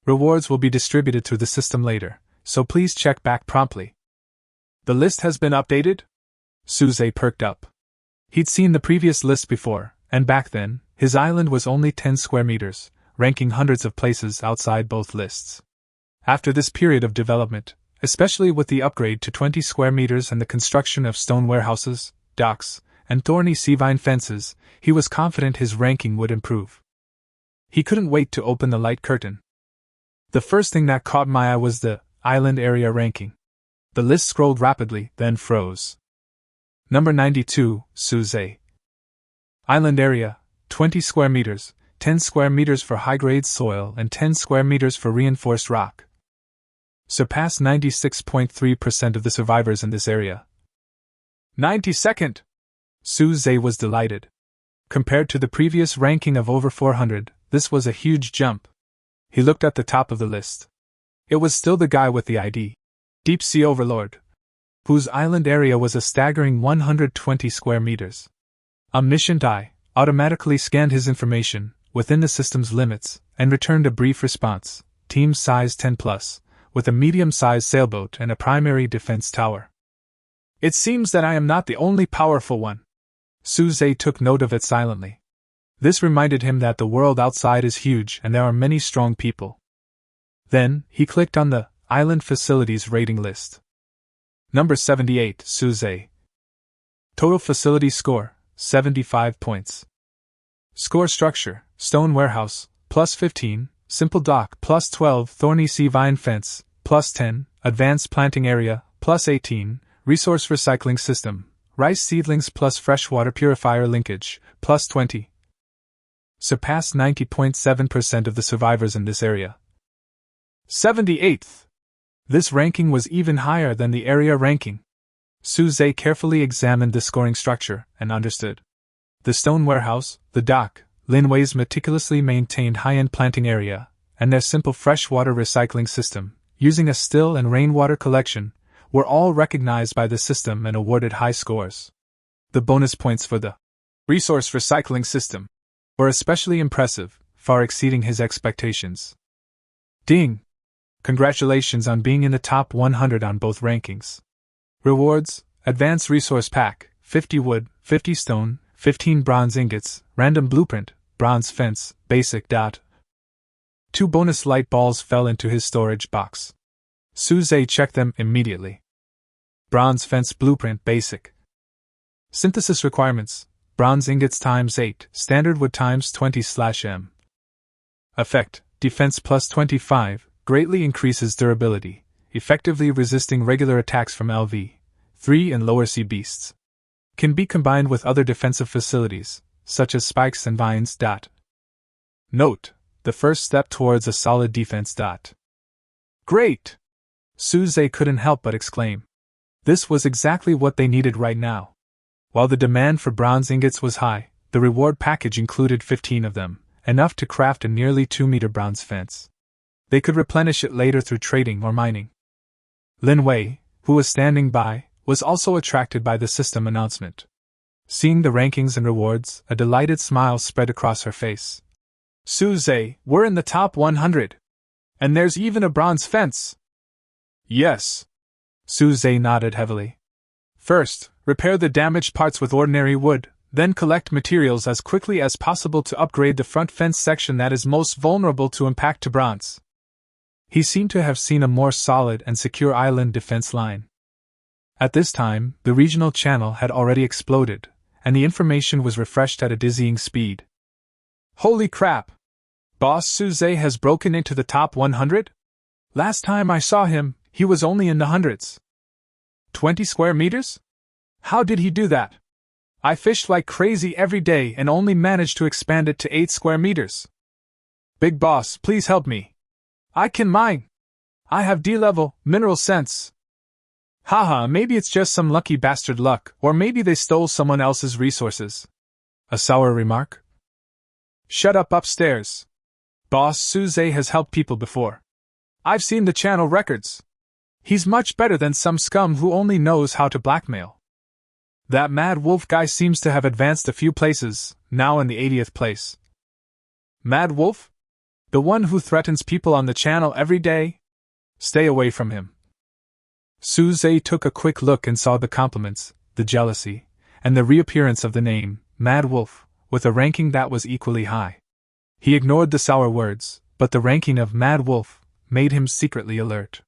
Rewards will be distributed through the system later, so please check back promptly. The list has been updated? Suze perked up. He'd seen the previous list before, and back then, his island was only 10 square meters, ranking hundreds of places outside both lists. After this period of development, especially with the upgrade to 20 square meters and the construction of stone warehouses, docks, and thorny sea-vine fences, he was confident his ranking would improve. He couldn't wait to open the light curtain. The first thing that caught my eye was the island area ranking. The list scrolled rapidly, then froze. Number 92, Suze. Island area, 20 square meters, 10 square meters for high-grade soil and 10 square meters for reinforced rock. Surpassed 96.3% of the survivors in this area. 92nd! Suze was delighted. Compared to the previous ranking of over 400, this was a huge jump. He looked at the top of the list. It was still the guy with the ID, Deep Sea Overlord, whose island area was a staggering 120 square meters. Omniscient Eye automatically scanned his information within the system's limits and returned a brief response, team size 10+, with a medium-sized sailboat and a primary defense tower. It seems that I am not the only powerful one. Suze took note of it silently. This reminded him that the world outside is huge and there are many strong people. Then, he clicked on the Island Facilities rating list. Number 78, Suze. Total facility score, 75 points. Score structure, stone warehouse, plus 15, simple dock, plus 12, thorny sea-vine fence, plus 10, advanced planting area, plus 18, resource recycling system, rice seedlings plus freshwater purifier linkage, plus 20. Surpassed 90.7% of the survivors in this area. 78th! This ranking was even higher than the area ranking. Suze carefully examined the scoring structure and understood. The stone warehouse, the dock, Linway's meticulously maintained high-end planting area, and their simple freshwater recycling system, using a still and rainwater collection, were all recognized by the system and awarded high scores. The bonus points for the resource recycling system were especially impressive, far exceeding his expectations. Ding! Congratulations on being in the top 100 on both rankings. Rewards: Advanced Resource Pack, 50 wood, 50 stone, 15 bronze ingots, random blueprint, bronze fence, basic dot. 2 bonus light balls fell into his storage box. Suze checked them immediately. Bronze fence blueprint basic. Synthesis requirements: bronze ingots times 8, standard wood times 20/m. Effect: defense plus 25, greatly increases durability, effectively resisting regular attacks from LV3 and lower sea beasts. Can be combined with other defensive facilities, such as spikes and vines. Note: the first step towards a solid defense. Great! Suze couldn't help but exclaim. This was exactly what they needed right now. While the demand for bronze ingots was high, the reward package included 15 of them, enough to craft a nearly 2-meter bronze fence. They could replenish it later through trading or mining. Lin Wei, who was standing by, was also attracted by the system announcement. Seeing the rankings and rewards, a delighted smile spread across her face. Suze, we're in the top 100! And there's even a bronze fence! Yes. Suze nodded heavily. First, repair the damaged parts with ordinary wood, then collect materials as quickly as possible to upgrade the front fence section that is most vulnerable to impact to bronze. He seemed to have seen a more solid and secure island defense line. At this time, the regional channel had already exploded, and the information was refreshed at a dizzying speed. Holy crap! Boss Suze has broken into the top 100? Last time I saw him, he was only in the hundreds. 20 square meters? How did he do that? I fished like crazy every day and only managed to expand it to 8 square meters. Big boss, please help me. I can mine. I have D-level, mineral sense. Haha, maybe it's just some lucky bastard luck, or maybe they stole someone else's resources. A sour remark? Shut up upstairs. Boss Suze has helped people before. I've seen the channel records. He's much better than some scum who only knows how to blackmail. That Mad Wolf guy seems to have advanced a few places, now in the 80th place. Mad Wolf? The one who threatens people on the channel every day? Stay away from him. Suze took a quick look and saw the compliments, the jealousy, and the reappearance of the name, Mad Wolf, with a ranking that was equally high. He ignored the sour words, but the ranking of Mad Wolf made him secretly alert.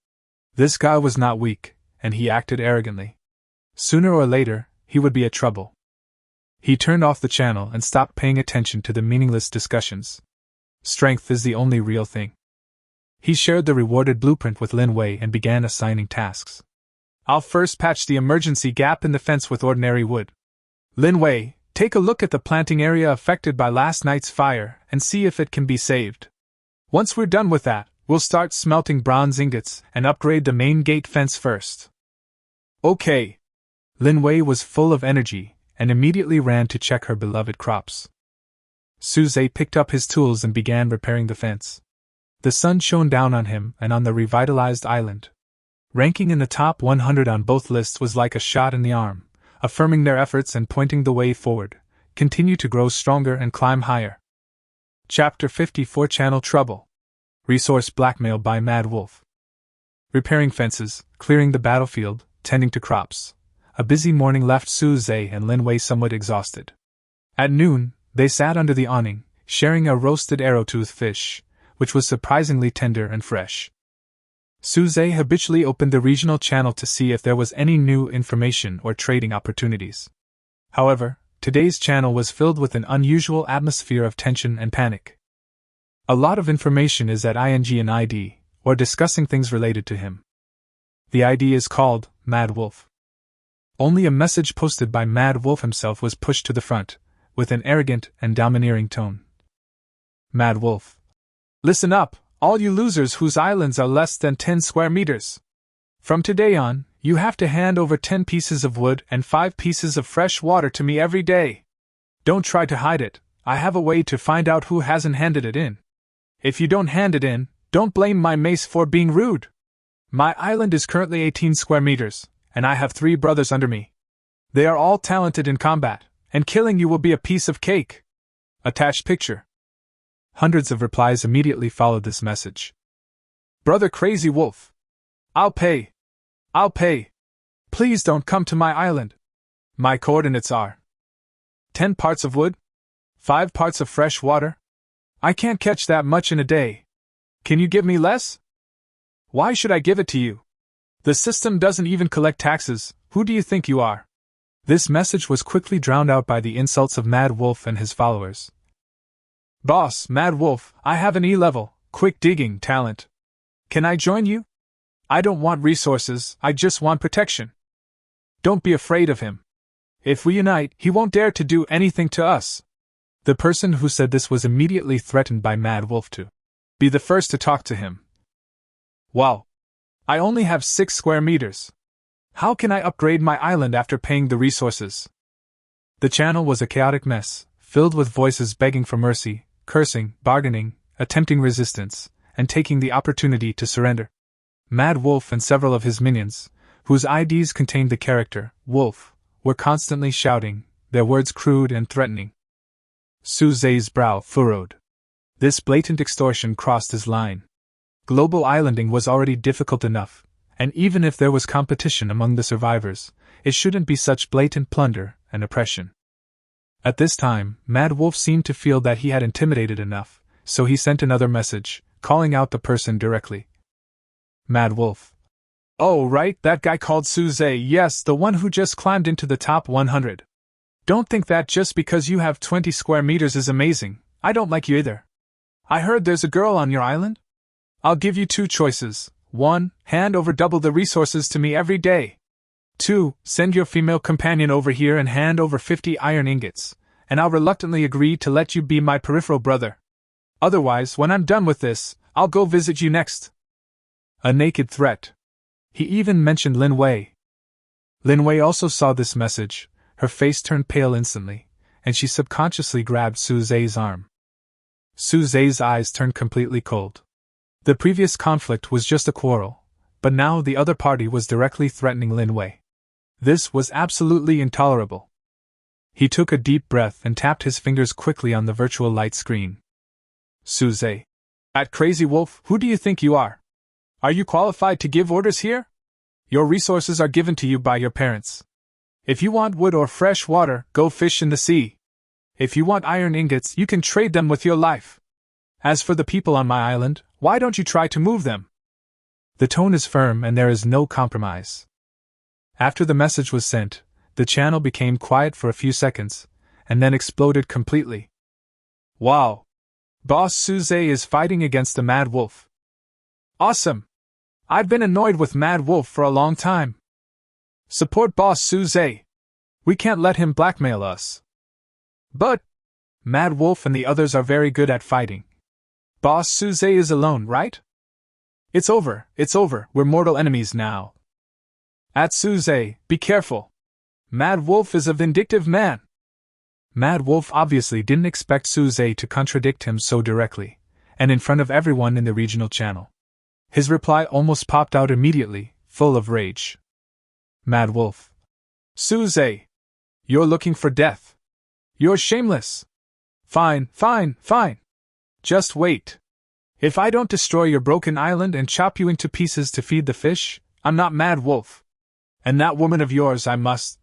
This guy was not weak, and he acted arrogantly. Sooner or later, he would be a trouble. He turned off the channel and stopped paying attention to the meaningless discussions. Strength is the only real thing. He shared the rewarded blueprint with Lin Wei and began assigning tasks. I'll first patch the emergency gap in the fence with ordinary wood. Lin Wei, take a look at the planting area affected by last night's fire and see if it can be saved. Once we're done with that, we'll start smelting bronze ingots and upgrade the main gate fence first. Okay. Lin Wei was full of energy and immediately ran to check her beloved crops. Suze picked up his tools and began repairing the fence. The sun shone down on him and on the revitalized island. Ranking in the top 100 on both lists was like a shot in the arm, affirming their efforts and pointing the way forward. Continue to grow stronger and climb higher. Chapter 54 Channel Trouble. Resource blackmail by Mad Wolf. Repairing fences, clearing the battlefield, tending to crops. A busy morning left Suze and Lin Wei somewhat exhausted. At noon, they sat under the awning, sharing a roasted arrowtooth fish, which was surprisingly tender and fresh. Suze habitually opened the regional channel to see if there was any new information or trading opportunities. However, today's channel was filled with an unusual atmosphere of tension and panic. A lot of information is at ing and ID, or discussing things related to him. The ID is called Mad Wolf. Only a message posted by Mad Wolf himself was pushed to the front, with an arrogant and domineering tone. Mad Wolf. Listen up, all you losers whose islands are less than 10 square meters. From today on, you have to hand over 10 pieces of wood and 5 pieces of fresh water to me every day. Don't try to hide it, I have a way to find out who hasn't handed it in. If you don't hand it in, don't blame my mace for being rude. My island is currently 18 square meters, and I have 3 brothers under me. They are all talented in combat, and killing you will be a piece of cake. Attached picture. Hundreds of replies immediately followed this message. Brother Crazy Wolf. I'll pay. I'll pay. Please don't come to my island. My coordinates are 10 parts of wood, 5 parts of fresh water. I can't catch that much in a day. Can you give me less? Why should I give it to you? The system doesn't even collect taxes. Who do you think you are? This message was quickly drowned out by the insults of Mad Wolf and his followers. Boss, Mad Wolf, I have an E-level, quick digging talent. Can I join you? I don't want resources, I just want protection. Don't be afraid of him. If we unite, he won't dare to do anything to us. The person who said this was immediately threatened by Mad Wolf to be the first to talk to him. Wow. I only have 6 square meters. How can I upgrade my island after paying the resources? The channel was a chaotic mess, filled with voices begging for mercy, cursing, bargaining, attempting resistance, and taking the opportunity to surrender. Mad Wolf and several of his minions, whose IDs contained the character Wolf, were constantly shouting, their words crude and threatening. Suze's brow furrowed. This blatant extortion crossed his line. Global islanding was already difficult enough, and even if there was competition among the survivors, it shouldn't be such blatant plunder and oppression. At this time, Mad Wolf seemed to feel that he had intimidated enough, so he sent another message, calling out the person directly. Mad Wolf. Oh right, that guy called Suze, yes, the one who just climbed into the top 100. Don't think that just because you have 20 square meters is amazing, I don't like you either. I heard there's a girl on your island? I'll give you 2 choices. 1. Hand over double the resources to me every day. 2. Send your female companion over here and hand over 50 iron ingots, and I'll reluctantly agree to let you be my peripheral brother. Otherwise, when I'm done with this, I'll go visit you next. A naked threat. He even mentioned Lin Wei. Lin Wei also saw this message. Her face turned pale instantly, and she subconsciously grabbed Suze's arm. Suze's eyes turned completely cold. The previous conflict was just a quarrel, but now the other party was directly threatening Lin Wei. This was absolutely intolerable. He took a deep breath and tapped his fingers quickly on the virtual light screen. Suze. That crazy wolf, who do you think you are? Are you qualified to give orders here? Your resources are given to you by your parents. If you want wood or fresh water, go fish in the sea. If you want iron ingots, you can trade them with your life. As for the people on my island, why don't you try to move them? The tone is firm and there is no compromise. After the message was sent, the channel became quiet for a few seconds, and then exploded completely. Wow! Boss Suze is fighting against the Mad Wolf. Awesome! I've been annoyed with Mad Wolf for a long time. Support Boss Suze. We can't let him blackmail us. But Mad Wolf and the others are very good at fighting. Boss Suze is alone, right? It's over, we're mortal enemies now. At Suze, be careful. Mad Wolf is a vindictive man. Mad Wolf obviously didn't expect Suze to contradict him so directly, and in front of everyone in the regional channel. His reply almost popped out immediately, full of rage. Mad Wolf. Suze! You're looking for death. You're shameless. Fine. Just wait. If I don't destroy your broken island and chop you into pieces to feed the fish, I'm not Mad Wolf. And that woman of yours I must.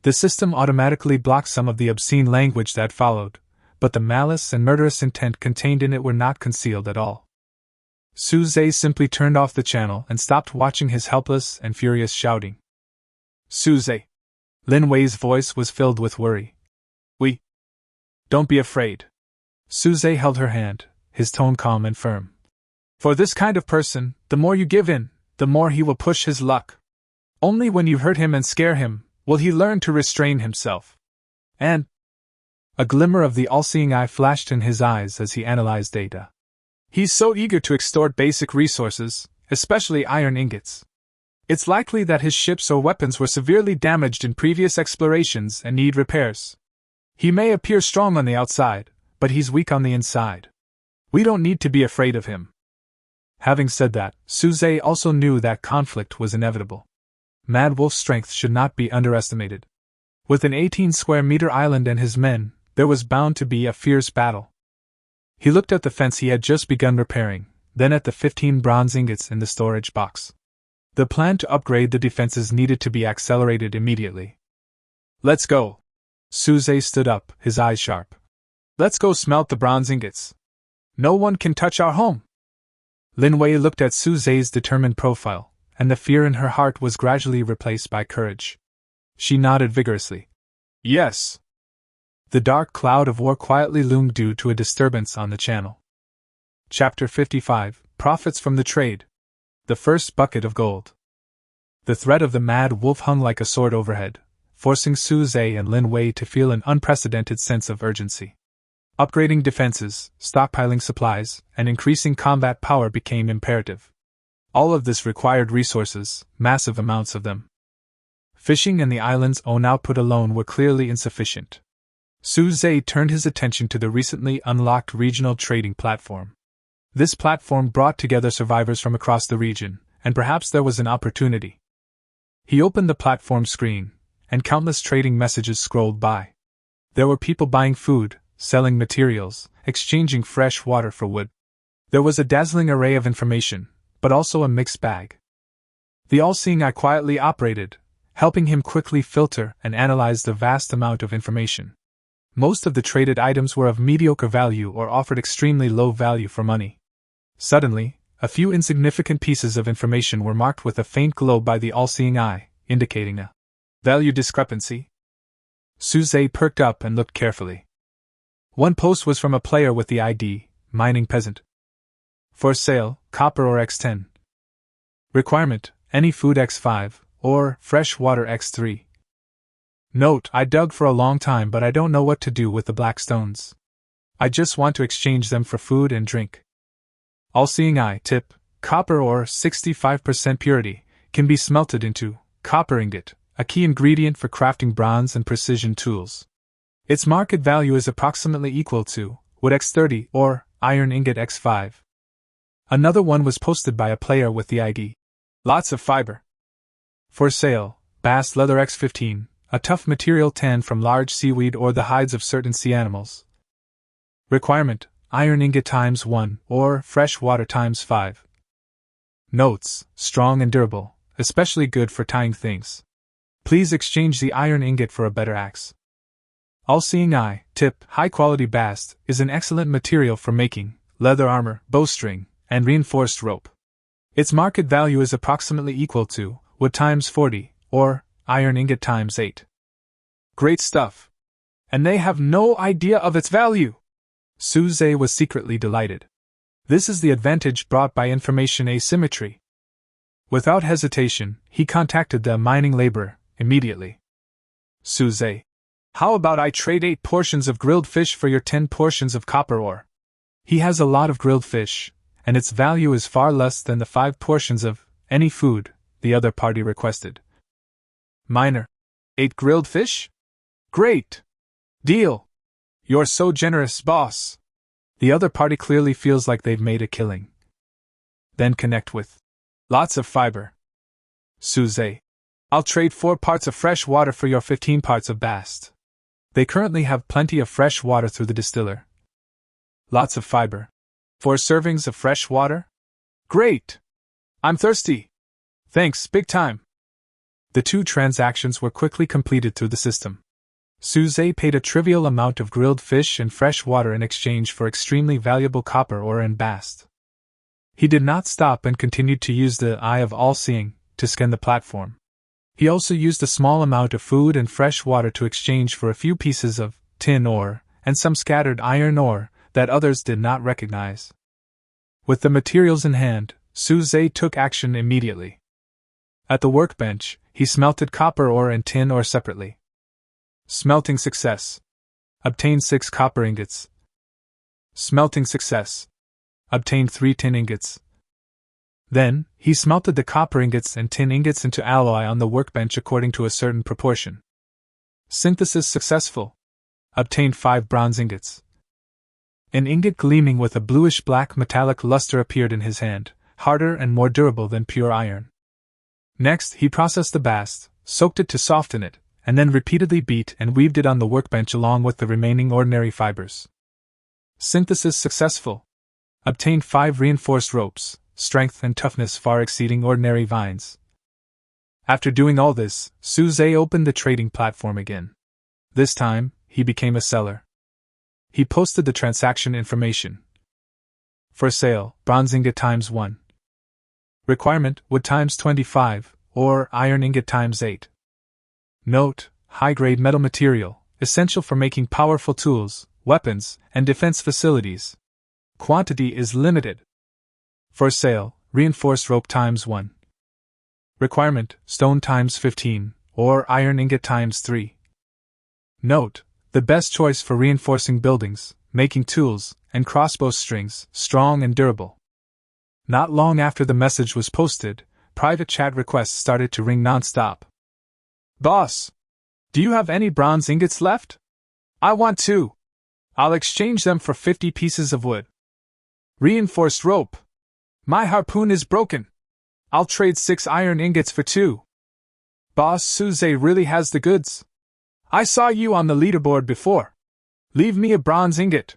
The system automatically blocked some of the obscene language that followed, but the malice and murderous intent contained in it were not concealed at all. Suze simply turned off the channel and stopped watching his helpless and furious shouting. Suze. Lin Wei's voice was filled with worry. Don't be afraid. Suze held her hand, his tone calm and firm. For this kind of person, the more you give in, the more he will push his luck. Only when you hurt him and scare him, will he learn to restrain himself. And a glimmer of the all-seeing eye flashed in his eyes as he analyzed data. He's so eager to extort basic resources, especially iron ingots. It's likely that his ships or weapons were severely damaged in previous explorations and need repairs. He may appear strong on the outside, but he's weak on the inside. We don't need to be afraid of him. Having said that, Suze also knew that conflict was inevitable. Mad Wolf's strength should not be underestimated. With an 18-square-meter island and his men, there was bound to be a fierce battle. He looked at the fence he had just begun repairing, then at the 15 bronze ingots in the storage box. The plan to upgrade the defenses needed to be accelerated immediately. Let's go. Suze stood up, his eyes sharp. Let's go smelt the bronze ingots. No one can touch our home. Lin Wei looked at Suze's determined profile, and the fear in her heart was gradually replaced by courage. She nodded vigorously. Yes. The dark cloud of war quietly loomed due to a disturbance on the channel. Chapter 55, Profits from the Trade. The First Bucket of Gold. The threat of the Mad Wolf hung like a sword overhead, forcing Suze and Lin Wei to feel an unprecedented sense of urgency. Upgrading defenses, stockpiling supplies, and increasing combat power became imperative. All of this required resources, massive amounts of them. Fishing and the island's own output alone were clearly insufficient. Suze turned his attention to the recently unlocked regional trading platform. This platform brought together survivors from across the region, and perhaps there was an opportunity. He opened the platform screen, and countless trading messages scrolled by. There were people buying food, selling materials, exchanging fresh water for wood. There was a dazzling array of information, but also a mixed bag. The all-seeing eye quietly operated, helping him quickly filter and analyze the vast amount of information. Most of the traded items were of mediocre value or offered extremely low value for money. Suddenly, a few insignificant pieces of information were marked with a faint glow by the all-seeing eye, indicating a value discrepancy. Suze perked up and looked carefully. One post was from a player with the ID, Mining Peasant. For sale, copper ore X10. Requirement, any food X5, or fresh water X3. Note, I dug for a long time but I don't know what to do with the black stones. I just want to exchange them for food and drink. All-seeing eye tip, copper ore 65% purity, can be smelted into copper ingot, a key ingredient for crafting bronze and precision tools. Its market value is approximately equal to wood X30 or iron ingot X5. Another one was posted by a player with the ID Lots of fiber. For sale, bast leather X15, a tough material tanned from large seaweed or the hides of certain sea animals. Requirement: iron ingot times 1, or fresh water times 5. Notes: strong and durable, especially good for tying things. Please exchange the iron ingot for a better axe. All-seeing eye, tip, high-quality bast is an excellent material for making leather armor, bowstring, and reinforced rope. Its market value is approximately equal to wood times 40, or iron ingot times 8. Great stuff! And they have no idea of its value! Suze was secretly delighted. This is the advantage brought by information asymmetry. Without hesitation, he contacted the mining laborer immediately. Suze, how about I trade 8 portions of grilled fish for your 10 portions of copper ore? He has a lot of grilled fish, and its value is far less than the 5 portions of any food, the other party requested. Miner, 8 grilled fish? Great! Deal! You're so generous, boss! The other party clearly feels like they've made a killing. Then connect with lots of fiber. Suze, I'll trade 4 parts of fresh water for your 15 parts of bast. They currently have plenty of fresh water through the distiller. Lots of fiber. 4 servings of fresh water? Great! I'm thirsty! Thanks, big time! The 2 transactions were quickly completed through the system. Suze paid a trivial amount of grilled fish and fresh water in exchange for extremely valuable copper ore and bast. He did not stop and continued to use the eye of all-seeing to scan the platform. He also used a small amount of food and fresh water to exchange for a few pieces of tin ore and some scattered iron ore that others did not recognize. With the materials in hand, Suze took action immediately. At the workbench, he smelted copper ore and tin ore separately. Smelting success. Obtained 6 copper ingots. Smelting success. Obtained 3 tin ingots. Then, he smelted the copper ingots and tin ingots into alloy on the workbench according to a certain proportion. Synthesis successful. Obtained 5 bronze ingots. An ingot gleaming with a bluish-black metallic luster appeared in his hand, harder and more durable than pure iron. Next, he processed the bast, soaked it to soften it, and then repeatedly beat and weaved it on the workbench along with the remaining ordinary fibers. Synthesis successful. Obtained 5 reinforced ropes, strength and toughness far exceeding ordinary vines. After doing all this, Suze opened the trading platform again. This time, he became a seller. He posted the transaction information. For sale, bronze ingot times 1. Requirement, wood times 25, or iron ingot times 8. Note: high-grade metal material, essential for making powerful tools, weapons, and defense facilities. Quantity is limited. For sale, reinforced rope times 1. Requirement, stone times 15, or iron ingot times 3. Note: the best choice for reinforcing buildings, making tools, and crossbow strings, strong and durable. Not long after the message was posted, private chat requests started to ring non-stop. Boss! Do you have any bronze ingots left? I want 2. I'll exchange them for 50 pieces of wood. Reinforced rope. My harpoon is broken. I'll trade 6 iron ingots for 2. Boss, Suze really has the goods. I saw you on the leaderboard before. Leave me a bronze ingot.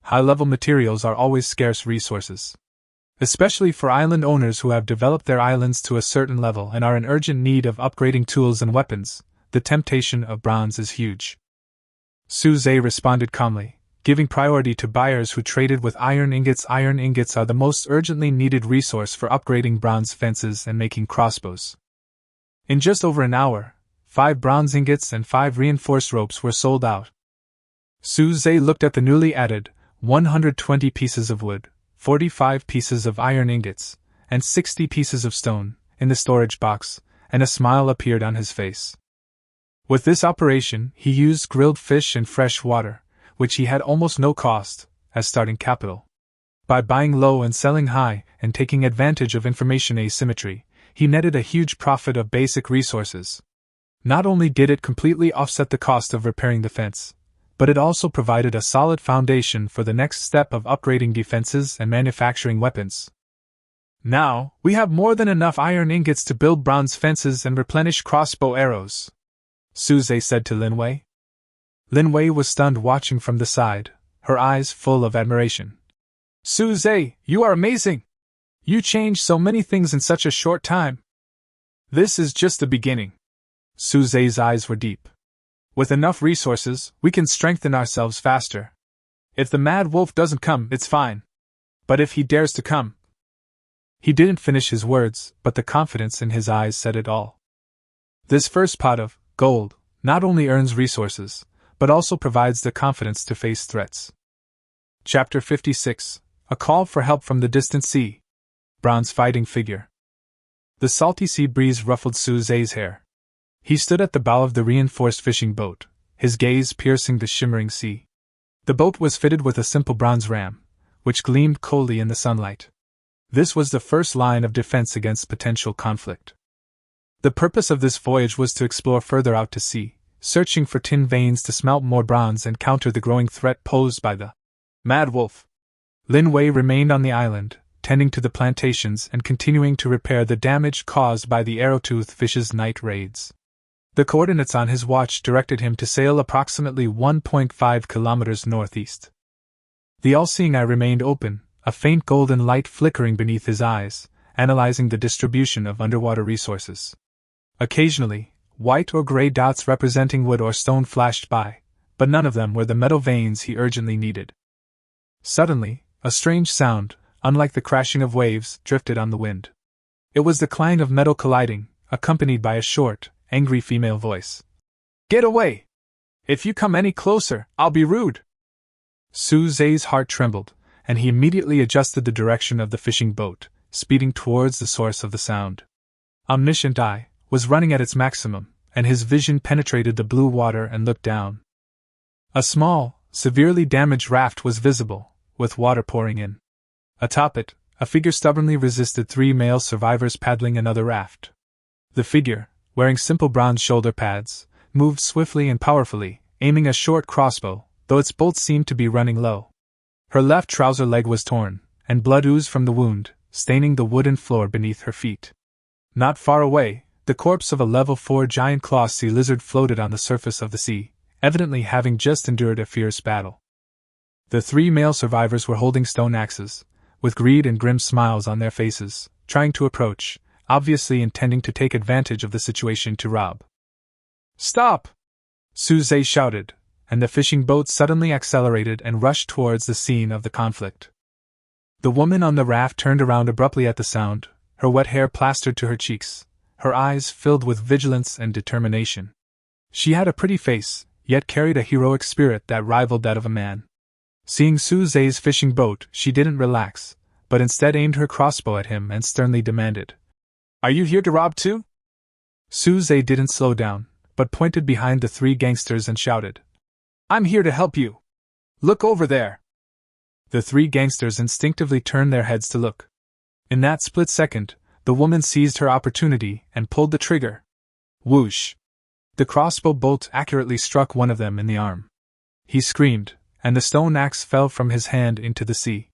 High-level materials are always scarce resources. Especially for island owners who have developed their islands to a certain level and are in urgent need of upgrading tools and weapons, the temptation of bronze is huge. Suze responded calmly, giving priority to buyers who traded with iron ingots. Iron ingots are the most urgently needed resource for upgrading bronze fences and making crossbows. In just over an hour, 5 bronze ingots and 5 reinforced ropes were sold out. Suze looked at the newly added 120 pieces of wood, 45 pieces of iron ingots, and 60 pieces of stone in the storage box, and a smile appeared on his face. With this operation, he used grilled fish and fresh water, which he had almost no cost, as starting capital. By buying low and selling high, and taking advantage of information asymmetry, he netted a huge profit of basic resources. Not only did it completely offset the cost of repairing the fence, but it also provided a solid foundation for the next step of upgrading defenses and manufacturing weapons. Now, we have more than enough iron ingots to build bronze fences and replenish crossbow arrows, Suze said to Linwei. Linwei was stunned watching from the side, her eyes full of admiration. Suze, you are amazing! You changed so many things in such a short time. This is just the beginning. Suze's eyes were deep. With enough resources, we can strengthen ourselves faster. If the mad wolf doesn't come, it's fine. But if he dares to come... He didn't finish his words, but the confidence in his eyes said it all. This first pot of gold not only earns resources, but also provides the confidence to face threats. Chapter 56. A Call for Help from the Distant Sea. Bronze Fighting Figure. The salty sea breeze ruffled Suze's hair. He stood at the bow of the reinforced fishing boat, his gaze piercing the shimmering sea. The boat was fitted with a simple bronze ram, which gleamed coldly in the sunlight. This was the first line of defense against potential conflict. The purpose of this voyage was to explore further out to sea, searching for tin veins to smelt more bronze and counter the growing threat posed by the mad wolf. Linwei remained on the island, tending to the plantations and continuing to repair the damage caused by the arrowtooth fish's night raids. The coordinates on his watch directed him to sail approximately 1.5 kilometers northeast. The all-seeing eye remained open, a faint golden light flickering beneath his eyes, analyzing the distribution of underwater resources. Occasionally, white or gray dots representing wood or stone flashed by, but none of them were the metal veins he urgently needed. Suddenly, a strange sound, unlike the crashing of waves, drifted on the wind. It was the clang of metal colliding, accompanied by a short, angry female voice. "Get away! If you come any closer, I'll be rude!" Suze's heart trembled, and he immediately adjusted the direction of the fishing boat, speeding towards the source of the sound. Omniscient Eye was running at its maximum, and his vision penetrated the blue water and looked down. A small, severely damaged raft was visible, with water pouring in. Atop it, a figure stubbornly resisted three male survivors paddling another raft. The figure, wearing simple bronze shoulder pads, moved swiftly and powerfully, aiming a short crossbow, though its bolt seemed to be running low. Her left trouser leg was torn, and blood oozed from the wound, staining the wooden floor beneath her feet. Not far away, the corpse of a level 4 giant claw sea lizard floated on the surface of the sea, evidently having just endured a fierce battle. The three male survivors were holding stone axes, with greed and grim smiles on their faces, trying to approach, obviously intending to take advantage of the situation to rob. "Stop!" Suze shouted, and the fishing boat suddenly accelerated and rushed towards the scene of the conflict. The woman on the raft turned around abruptly at the sound, her wet hair plastered to her cheeks, her eyes filled with vigilance and determination. She had a pretty face, yet carried a heroic spirit that rivaled that of a man. Seeing Suze's fishing boat, she didn't relax, but instead aimed her crossbow at him and sternly demanded, "Are you here to rob too?" Suze didn't slow down, but pointed behind the three gangsters and shouted, "I'm here to help you. Look over there." The three gangsters instinctively turned their heads to look. In that split second, the woman seized her opportunity and pulled the trigger. Whoosh! The crossbow bolt accurately struck one of them in the arm. He screamed, and the stone axe fell from his hand into the sea.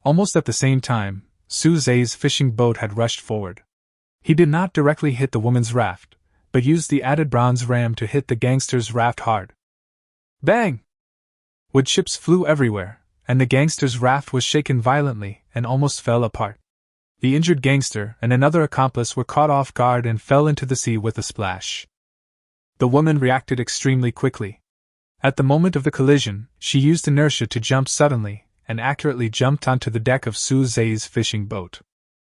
Almost at the same time, Suze's fishing boat had rushed forward. He did not directly hit the woman's raft, but used the added bronze ram to hit the gangster's raft hard. Bang! Wood chips flew everywhere, and the gangster's raft was shaken violently and almost fell apart. The injured gangster and another accomplice were caught off guard and fell into the sea with a splash. The woman reacted extremely quickly. At the moment of the collision, she used inertia to jump suddenly and accurately jumped onto the deck of Suze's fishing boat.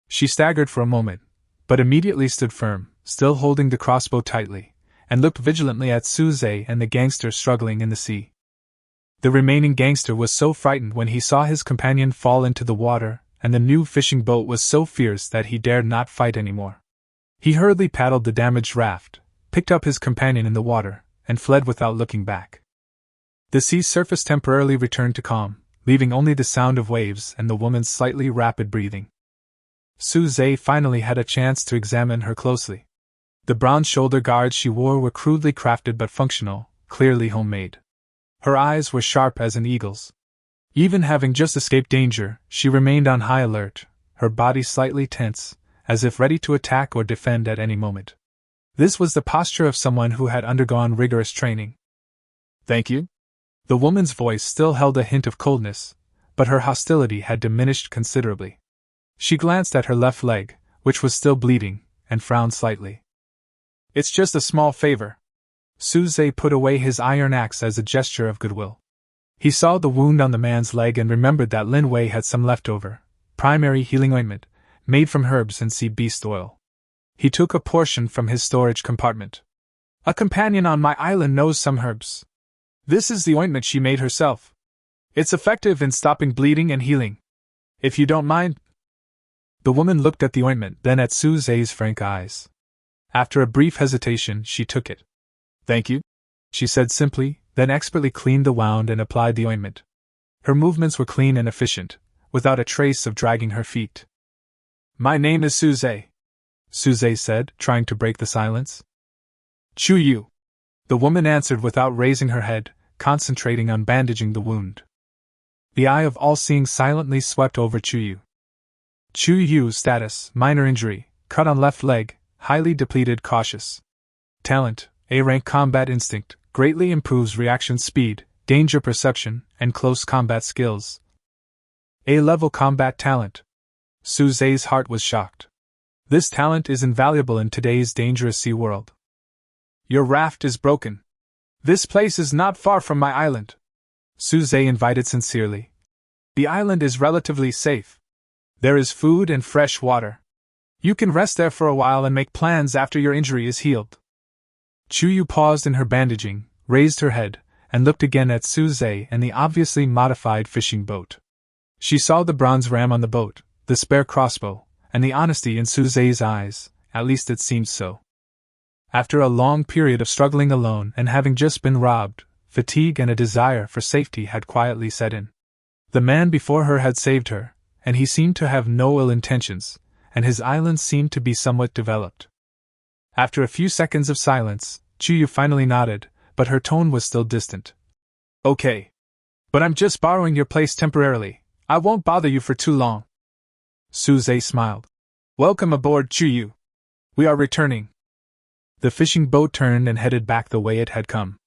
She staggered for a moment, but immediately stood firm, still holding the crossbow tightly, and looked vigilantly at Suze and the gangster struggling in the sea. The remaining gangster was so frightened when he saw his companion fall into the water, and the new fishing boat was so fierce that he dared not fight anymore. He hurriedly paddled the damaged raft, picked up his companion in the water, and fled without looking back. The sea's surface temporarily returned to calm, leaving only the sound of waves and the woman's slightly rapid breathing. Suze finally had a chance to examine her closely. The bronze shoulder guards she wore were crudely crafted but functional, clearly homemade. Her eyes were sharp as an eagle's. Even having just escaped danger, she remained on high alert, her body slightly tense, as if ready to attack or defend at any moment. This was the posture of someone who had undergone rigorous training. "Thank you?" The woman's voice still held a hint of coldness, but her hostility had diminished considerably. She glanced at her left leg, which was still bleeding, and frowned slightly. "It's just a small favor." Suze put away his iron axe as a gesture of goodwill. He saw the wound on the man's leg and remembered that Lin Wei had some leftover, primary healing ointment, made from herbs and sea beast oil. He took a portion from his storage compartment. "A companion on my island knows some herbs. This is the ointment she made herself. It's effective in stopping bleeding and healing. If you don't mind." The woman looked at the ointment, then at Suze's frank eyes. After a brief hesitation, she took it. "Thank you," she said simply, then expertly cleaned the wound and applied the ointment. Her movements were clean and efficient, without a trace of dragging her feet. "My name is Suze," Suze said, trying to break the silence. "Chuyu," the woman answered without raising her head, concentrating on bandaging the wound. The eye of all-seeing silently swept over Chuyu. Chuyu's status: minor injury, cut on left leg, highly depleted, cautious. Talent: A-rank combat instinct, greatly improves reaction speed, danger perception, and close combat skills. A-level combat talent. Suze's heart was shocked. This talent is invaluable in today's dangerous sea world. "Your raft is broken. This place is not far from my island," Suze invited sincerely. "The island is relatively safe. There is food and fresh water. You can rest there for a while and make plans after your injury is healed." Chuyu paused in her bandaging, raised her head, and looked again at Suze and the obviously modified fishing boat. She saw the bronze ram on the boat, the spare crossbow, and the honesty in Suze's eyes, at least it seemed so. After a long period of struggling alone and having just been robbed, fatigue and a desire for safety had quietly set in. The man before her had saved her, and he seemed to have no ill intentions, and his island seemed to be somewhat developed. After a few seconds of silence, Chuyu finally nodded, but her tone was still distant. "Okay. But I'm just borrowing your place temporarily. I won't bother you for too long." Suze smiled. "Welcome aboard, Chuyu. We are returning." The fishing boat turned and headed back the way it had come.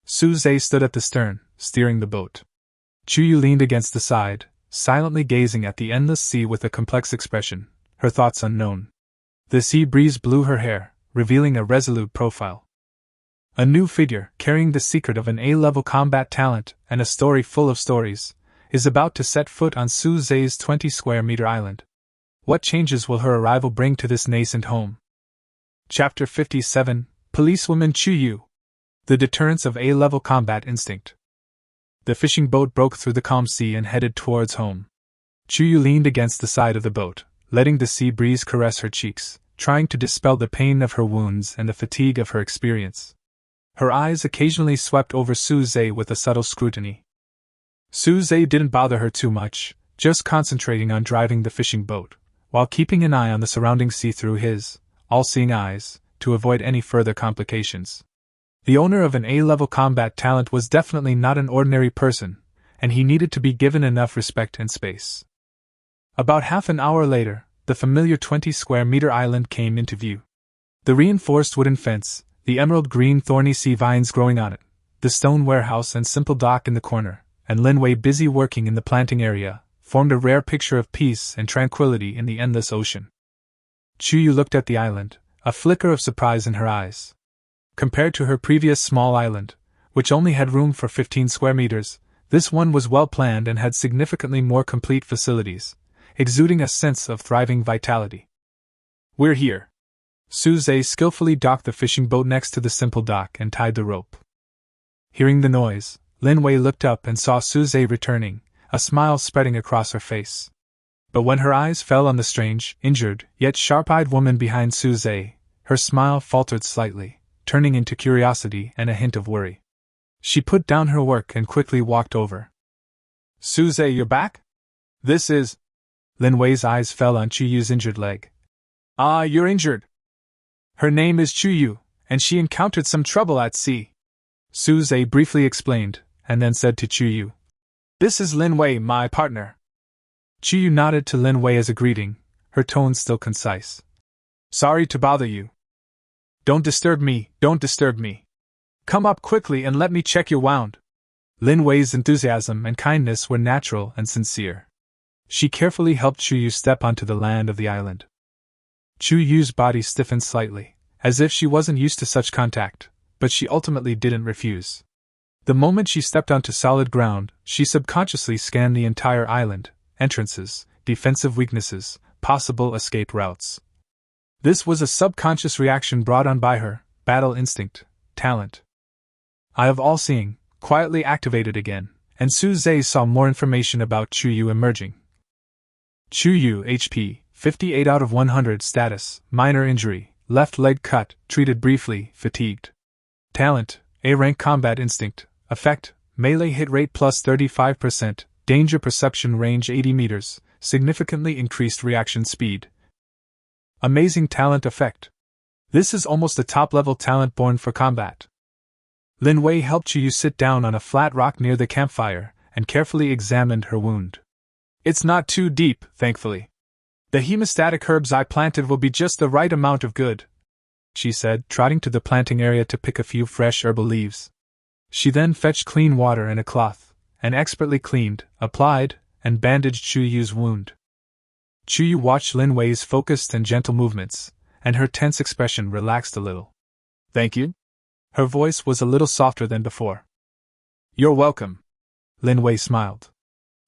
Suze stood at the stern, steering the boat. Chuyu leaned against the side, silently gazing at the endless sea with a complex expression, her thoughts unknown. The sea breeze blew her hair, revealing a resolute profile. A new figure, carrying the secret of an A-level combat talent and a story full of stories, is about to set foot on Suze's 20-square-meter island. What changes will her arrival bring to this nascent home? Chapter 57, Policewoman Chuyu. The Deterrence of A-Level Combat Instinct. The fishing boat broke through the calm sea and headed towards home. Chuyu leaned against the side of the boat, letting the sea breeze caress her cheeks, trying to dispel the pain of her wounds and the fatigue of her experience. Her eyes occasionally swept over Suze with a subtle scrutiny. Suze didn't bother her too much, just concentrating on driving the fishing boat, while keeping an eye on the surrounding sea through his all-seeing eyes, to avoid any further complications. The owner of an A-level combat talent was definitely not an ordinary person, and he needed to be given enough respect and space. About half an hour later, the familiar 20-square-meter island came into view. The reinforced wooden fence, the emerald-green thorny sea vines growing on it, the stone warehouse and simple dock in the corner, and Lin Wei busy working in the planting area, formed a rare picture of peace and tranquility in the endless ocean. Chuyu looked at the island, a flicker of surprise in her eyes. Compared to her previous small island, which only had room for 15 square meters, this one was well planned and had significantly more complete facilities, exuding a sense of thriving vitality. "We're here." Suze skillfully docked the fishing boat next to the simple dock and tied the rope. Hearing the noise, Lin Wei looked up and saw Suze returning, a smile spreading across her face. But when her eyes fell on the strange, injured, yet sharp-eyed woman behind Suze, her smile faltered slightly, turning into curiosity and a hint of worry. She put down her work and quickly walked over. "Suze, you're back? This is..." Lin Wei's eyes fell on Chuyu's injured leg. "Ah, you're injured. Her name is Chuyu, and she encountered some trouble at sea," Suze briefly explained, and then said to Chuyu, "This is Lin Wei, my partner." Chuyu nodded to Lin Wei as a greeting, her tone still concise. Sorry to bother you. Don't disturb me, don't disturb me. Come up quickly and let me check your wound. Lin Wei's enthusiasm and kindness were natural and sincere. She carefully helped Chuyu step onto the land of the island. Chuyu's body stiffened slightly, as if she wasn't used to such contact, but she ultimately didn't refuse. The moment she stepped onto solid ground, she subconsciously scanned the entire island, entrances, defensive weaknesses, possible escape routes. This was a subconscious reaction brought on by her battle instinct, talent. Eye of all-seeing, quietly activated again, and Su Zhe saw more information about Chuyu emerging. Chuyu HP, 58 out of 100 status, minor injury, left leg cut, treated briefly, fatigued. Talent, A-rank combat instinct, effect, melee hit rate plus 35%, danger perception range 80 meters, significantly increased reaction speed. Amazing talent effect. This is almost a top-level talent born for combat. Lin Wei helped Chuyu sit down on a flat rock near the campfire and carefully examined her wound. It's not too deep, thankfully. The hemostatic herbs I planted will be just the right amount of good, she said, trotting to the planting area to pick a few fresh herbal leaves. She then fetched clean water and a cloth, and expertly cleaned, applied, and bandaged Chuyu's wound. Chuyu watched Lin Wei's focused and gentle movements, and her tense expression relaxed a little. Thank you? Her voice was a little softer than before. You're welcome. Lin Wei smiled.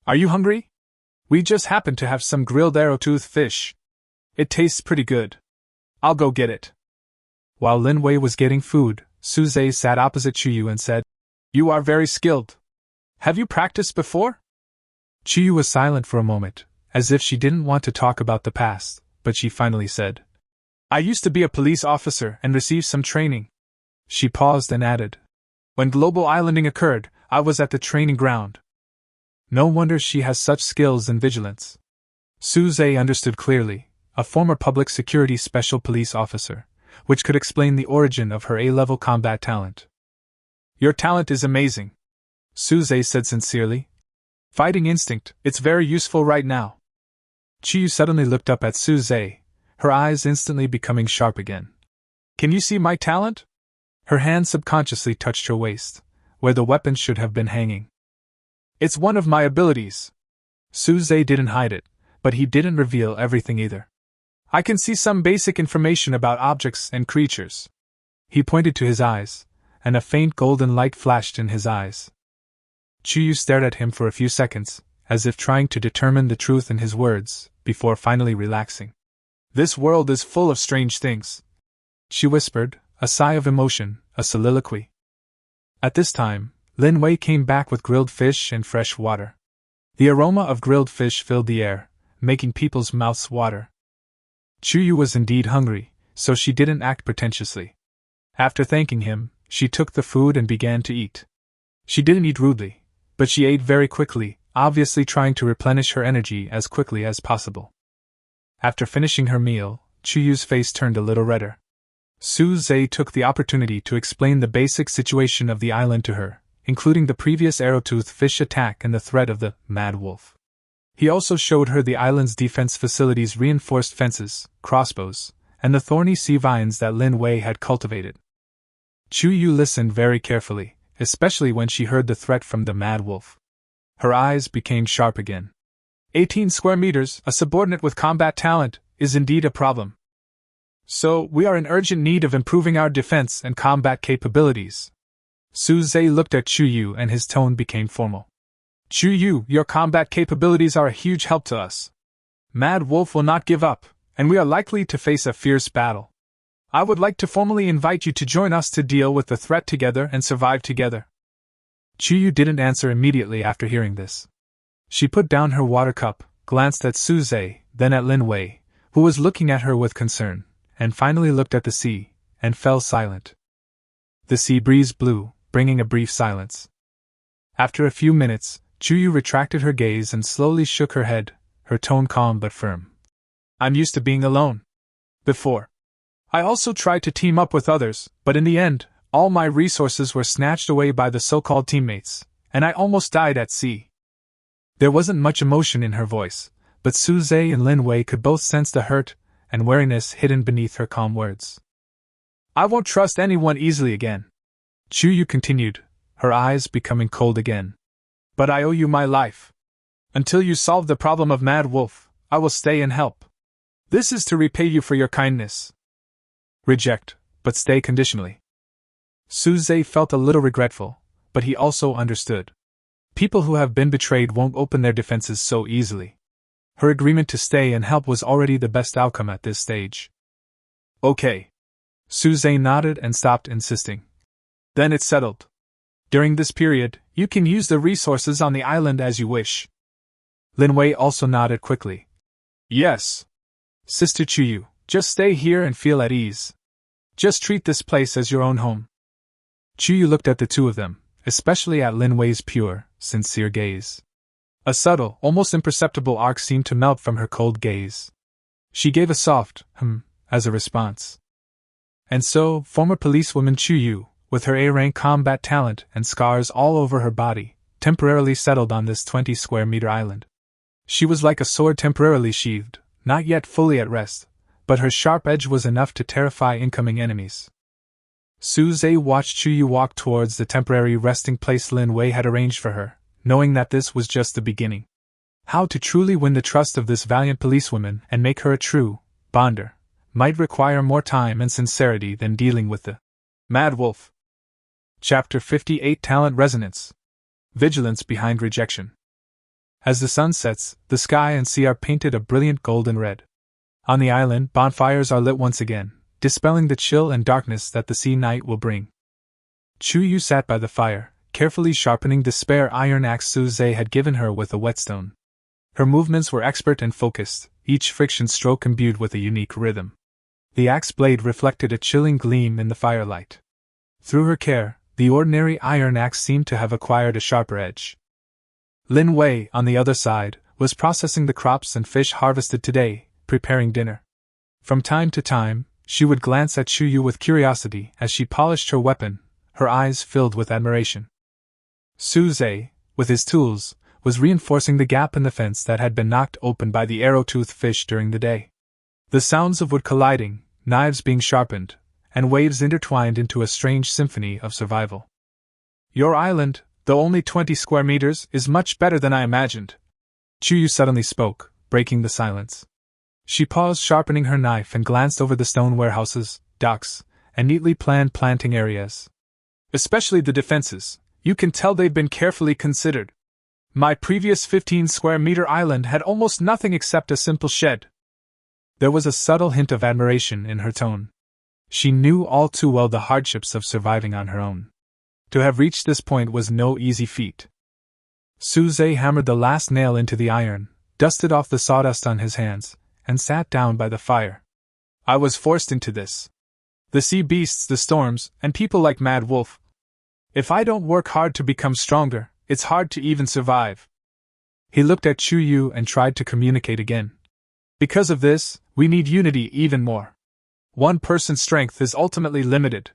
Are you hungry? We just happened to have some grilled arrowtooth fish. It tastes pretty good. I'll go get it. While Lin Wei was getting food, Su Zhe sat opposite Chuyu and said, You are very skilled. Have you practiced before? Chuyu was silent for a moment, as if she didn't want to talk about the past, but she finally said, I used to be a police officer and received some training. She paused and added, When global islanding occurred, I was at the training ground. No wonder she has such skills and vigilance. Su Zhe understood clearly, a former public security special police officer, which could explain the origin of her A-level combat talent. Your talent is amazing, Su Zhe said sincerely. Fighting instinct, it's very useful right now. Chuyu suddenly looked up at Su Zhe, her eyes instantly becoming sharp again. Can you see my talent? Her hand subconsciously touched her waist, where the weapon should have been hanging. It's one of my abilities. Su Zhe didn't hide it, but he didn't reveal everything either. I can see some basic information about objects and creatures. He pointed to his eyes, and a faint golden light flashed in his eyes. Chuyu stared at him for a few seconds, as if trying to determine the truth in his words, before finally relaxing. This world is full of strange things, she whispered, a sigh of emotion, a soliloquy. At this time, Lin Wei came back with grilled fish and fresh water. The aroma of grilled fish filled the air, making people's mouths water. Chuyu was indeed hungry, so she didn't act pretentiously. After thanking him, she took the food and began to eat. She didn't eat rudely, but she ate very quickly, obviously trying to replenish her energy as quickly as possible. After finishing her meal, Chuyu's face turned a little redder. Su Zhe took the opportunity to explain the basic situation of the island to her, including the previous arrowtooth fish attack and the threat of the mad wolf. He also showed her the island's defense facilities' reinforced fences, crossbows, and the thorny sea vines that Lin Wei had cultivated. Chuyu listened very carefully, especially when she heard the threat from the mad wolf. Her eyes became sharp again. 18 square meters, a subordinate with combat talent, is indeed a problem. So, we are in urgent need of improving our defense and combat capabilities. Su Zhe looked at Chuyu and his tone became formal. Chuyu, your combat capabilities are a huge help to us. Mad Wolf will not give up, and we are likely to face a fierce battle. I would like to formally invite you to join us to deal with the threat together and survive together. Chuyu didn't answer immediately after hearing this. She put down her water cup, glanced at Su Zhe, then at Lin Wei, who was looking at her with concern, and finally looked at the sea, and fell silent. The sea breeze blew, bringing a brief silence. After a few minutes, Chuyu retracted her gaze and slowly shook her head, her tone calm but firm. I'm used to being alone. Before. I also tried to team up with others, but in the end, all my resources were snatched away by the so-called teammates, and I almost died at sea. There wasn't much emotion in her voice, but Suze and Lin Wei could both sense the hurt and wariness hidden beneath her calm words. I won't trust anyone easily again, Chuyu continued, her eyes becoming cold again. But I owe you my life. Until you solve the problem of Mad Wolf, I will stay and help. This is to repay you for your kindness. Reject, but stay conditionally. Suze felt a little regretful, but he also understood. People who have been betrayed won't open their defenses so easily. Her agreement to stay and help was already the best outcome at this stage. Okay. Suze nodded and stopped insisting. Then it's settled. During this period, you can use the resources on the island as you wish. Lin Wei also nodded quickly. Yes. Sister Chuyu, just stay here and feel at ease. Just treat this place as your own home. Chuyu looked at the two of them, especially at Lin Wei's pure, sincere gaze. A subtle, almost imperceptible arc seemed to melt from her cold gaze. She gave a soft, as a response. And so, former policewoman Chuyu, with her A-rank combat talent and scars all over her body, temporarily settled on this 20-square-meter island. She was like a sword temporarily sheathed, not yet fully at rest, but her sharp edge was enough to terrify incoming enemies. Suze watched Chuyu walk towards the temporary resting place Lin Wei had arranged for her, knowing that this was just the beginning. How to truly win the trust of this valiant policewoman and make her a true bonder might require more time and sincerity than dealing with the Mad Wolf. Chapter 58 Talent Resonance. Vigilance behind rejection. As the sun sets, the sky and sea are painted a brilliant golden red. On the island, bonfires are lit once again, dispelling the chill and darkness that the sea night will bring. Chuyu sat by the fire, carefully sharpening the spare iron axe Suze had given her with a whetstone. Her movements were expert and focused, each friction stroke imbued with a unique rhythm. The axe blade reflected a chilling gleam in the firelight. Through her care, the ordinary iron axe seemed to have acquired a sharper edge. Lin Wei, on the other side, was processing the crops and fish harvested today, preparing dinner. From time to time, she would glance at Chuyu with curiosity as she polished her weapon, her eyes filled with admiration. Suze, with his tools, was reinforcing the gap in the fence that had been knocked open by the arrow-toothed fish during the day. The sounds of wood colliding, knives being sharpened, and waves intertwined into a strange symphony of survival. Your island, though only 20 square meters, is much better than I imagined. Chuyu suddenly spoke, breaking the silence. She paused, sharpening her knife, and glanced over the stone warehouses, docks, and neatly planned planting areas. Especially the defenses, you can tell they've been carefully considered. My previous 15-square-meter island had almost nothing except a simple shed. There was a subtle hint of admiration in her tone. She knew all too well the hardships of surviving on her own. To have reached this point was no easy feat. Suze hammered the last nail into the iron, dusted off the sawdust on his hands, and sat down by the fire. I was forced into this. The sea beasts, the storms, and people like Mad Wolf. If I don't work hard to become stronger, it's hard to even survive. He looked at Chuyu and tried to communicate again. Because of this, we need unity even more. One person's strength is ultimately limited.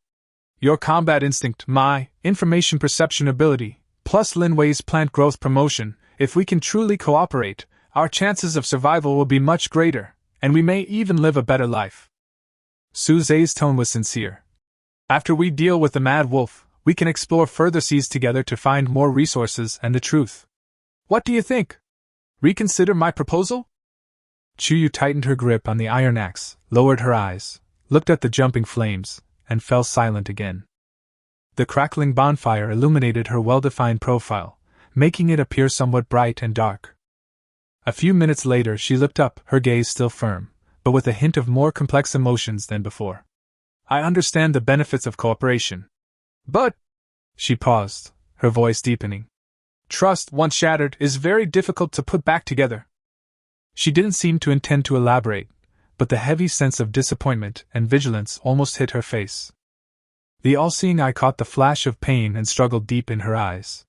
Your combat instinct, my information perception ability, plus Lin Wei's plant growth promotion, if we can truly cooperate, our chances of survival will be much greater, and we may even live a better life. Suze's tone was sincere. After we deal with the Mad Wolf, we can explore further seas together to find more resources and the truth. What do you think? Reconsider my proposal? Chuyu tightened her grip on the iron axe, lowered her eyes, looked at the jumping flames, and fell silent again. The crackling bonfire illuminated her well-defined profile, making it appear somewhat bright and dark. A few minutes later she looked up, her gaze still firm, but with a hint of more complex emotions than before. I understand the benefits of cooperation. But, she paused, her voice deepening. Trust, once shattered, is very difficult to put back together. She didn't seem to intend to elaborate, but the heavy sense of disappointment and vigilance almost hit her face. The all-seeing eye caught the flash of pain and struggled deep in her eyes.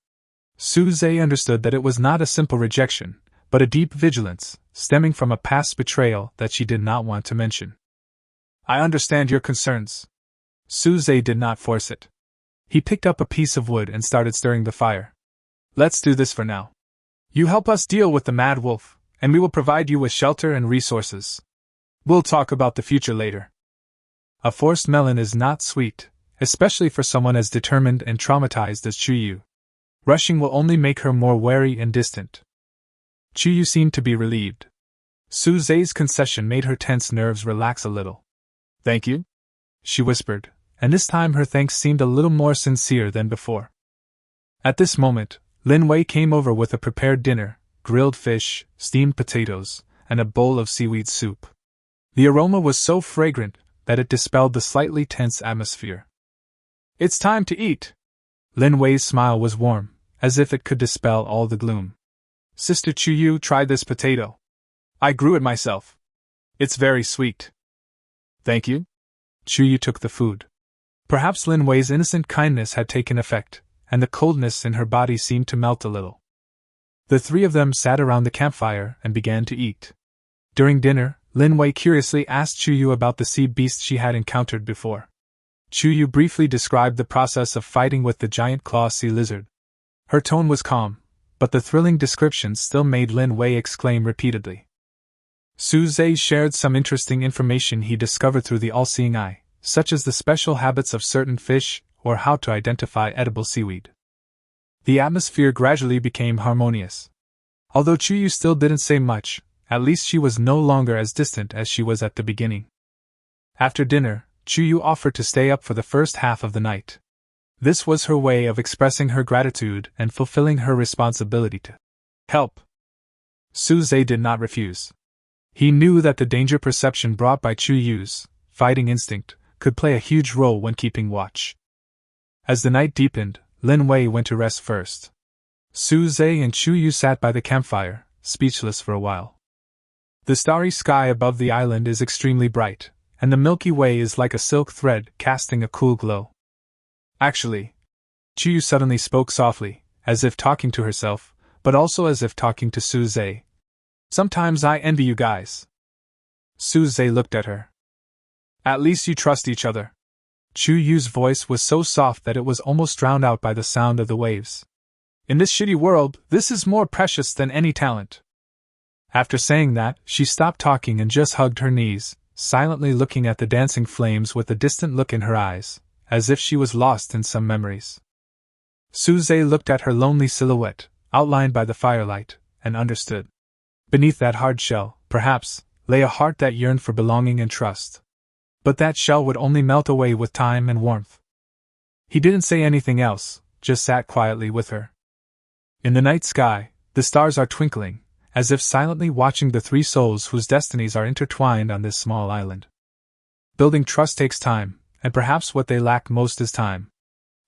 Suze understood that it was not a simple rejection, but a deep vigilance, stemming from a past betrayal that she did not want to mention. I understand your concerns. Suze did not force it. He picked up a piece of wood and started stirring the fire. Let's do this for now. You help us deal with the Mad Wolf, and we will provide you with shelter and resources. We'll talk about the future later. A forced melon is not sweet, especially for someone as determined and traumatized as Chuyu. Rushing will only make her more wary and distant. Chuyu seemed to be relieved. Suze's concession made her tense nerves relax a little. Thank you, she whispered, and this time her thanks seemed a little more sincere than before. At this moment, Lin Wei came over with a prepared dinner, grilled fish, steamed potatoes, and a bowl of seaweed soup. The aroma was so fragrant that it dispelled the slightly tense atmosphere. It's time to eat! Lin Wei's smile was warm, as if it could dispel all the gloom. Sister Chuyu, try this potato. I grew it myself. It's very sweet. Thank you. Chuyu took the food. Perhaps Lin Wei's innocent kindness had taken effect, and the coldness in her body seemed to melt a little. The three of them sat around the campfire and began to eat. During dinner, Lin Wei curiously asked Chuyu about the sea beast she had encountered before. Chuyu briefly described the process of fighting with the giant claw sea lizard. Her tone was calm, but the thrilling descriptions still made Lin Wei exclaim repeatedly. Suze shared some interesting information he discovered through the all-seeing eye, such as the special habits of certain fish or how to identify edible seaweed. The atmosphere gradually became harmonious. Although Chuyu still didn't say much, at least she was no longer as distant as she was at the beginning. After dinner, Chuyu offered to stay up for the first half of the night. This was her way of expressing her gratitude and fulfilling her responsibility to help. Suze did not refuse. He knew that the danger perception brought by Chuyu's fighting instinct could play a huge role when keeping watch. As the night deepened, Lin Wei went to rest first. Suze and Chuyu sat by the campfire, speechless for a while. The starry sky above the island is extremely bright, and the Milky Way is like a silk thread casting a cool glow. Actually, Chuyu suddenly spoke softly, as if talking to herself, but also as if talking to Suze. Sometimes I envy you guys. Suze looked at her. At least you trust each other. Chuyu's voice was so soft that it was almost drowned out by the sound of the waves. In this shitty world, this is more precious than any talent. After saying that, she stopped talking and just hugged her knees, silently looking at the dancing flames with a distant look in her eyes, as if she was lost in some memories. Suze looked at her lonely silhouette, outlined by the firelight, and understood. Beneath that hard shell, perhaps, lay a heart that yearned for belonging and trust. But that shell would only melt away with time and warmth. He didn't say anything else, just sat quietly with her. In the night sky, the stars are twinkling, as if silently watching the three souls whose destinies are intertwined on this small island. Building trust takes time, and perhaps what they lack most is time.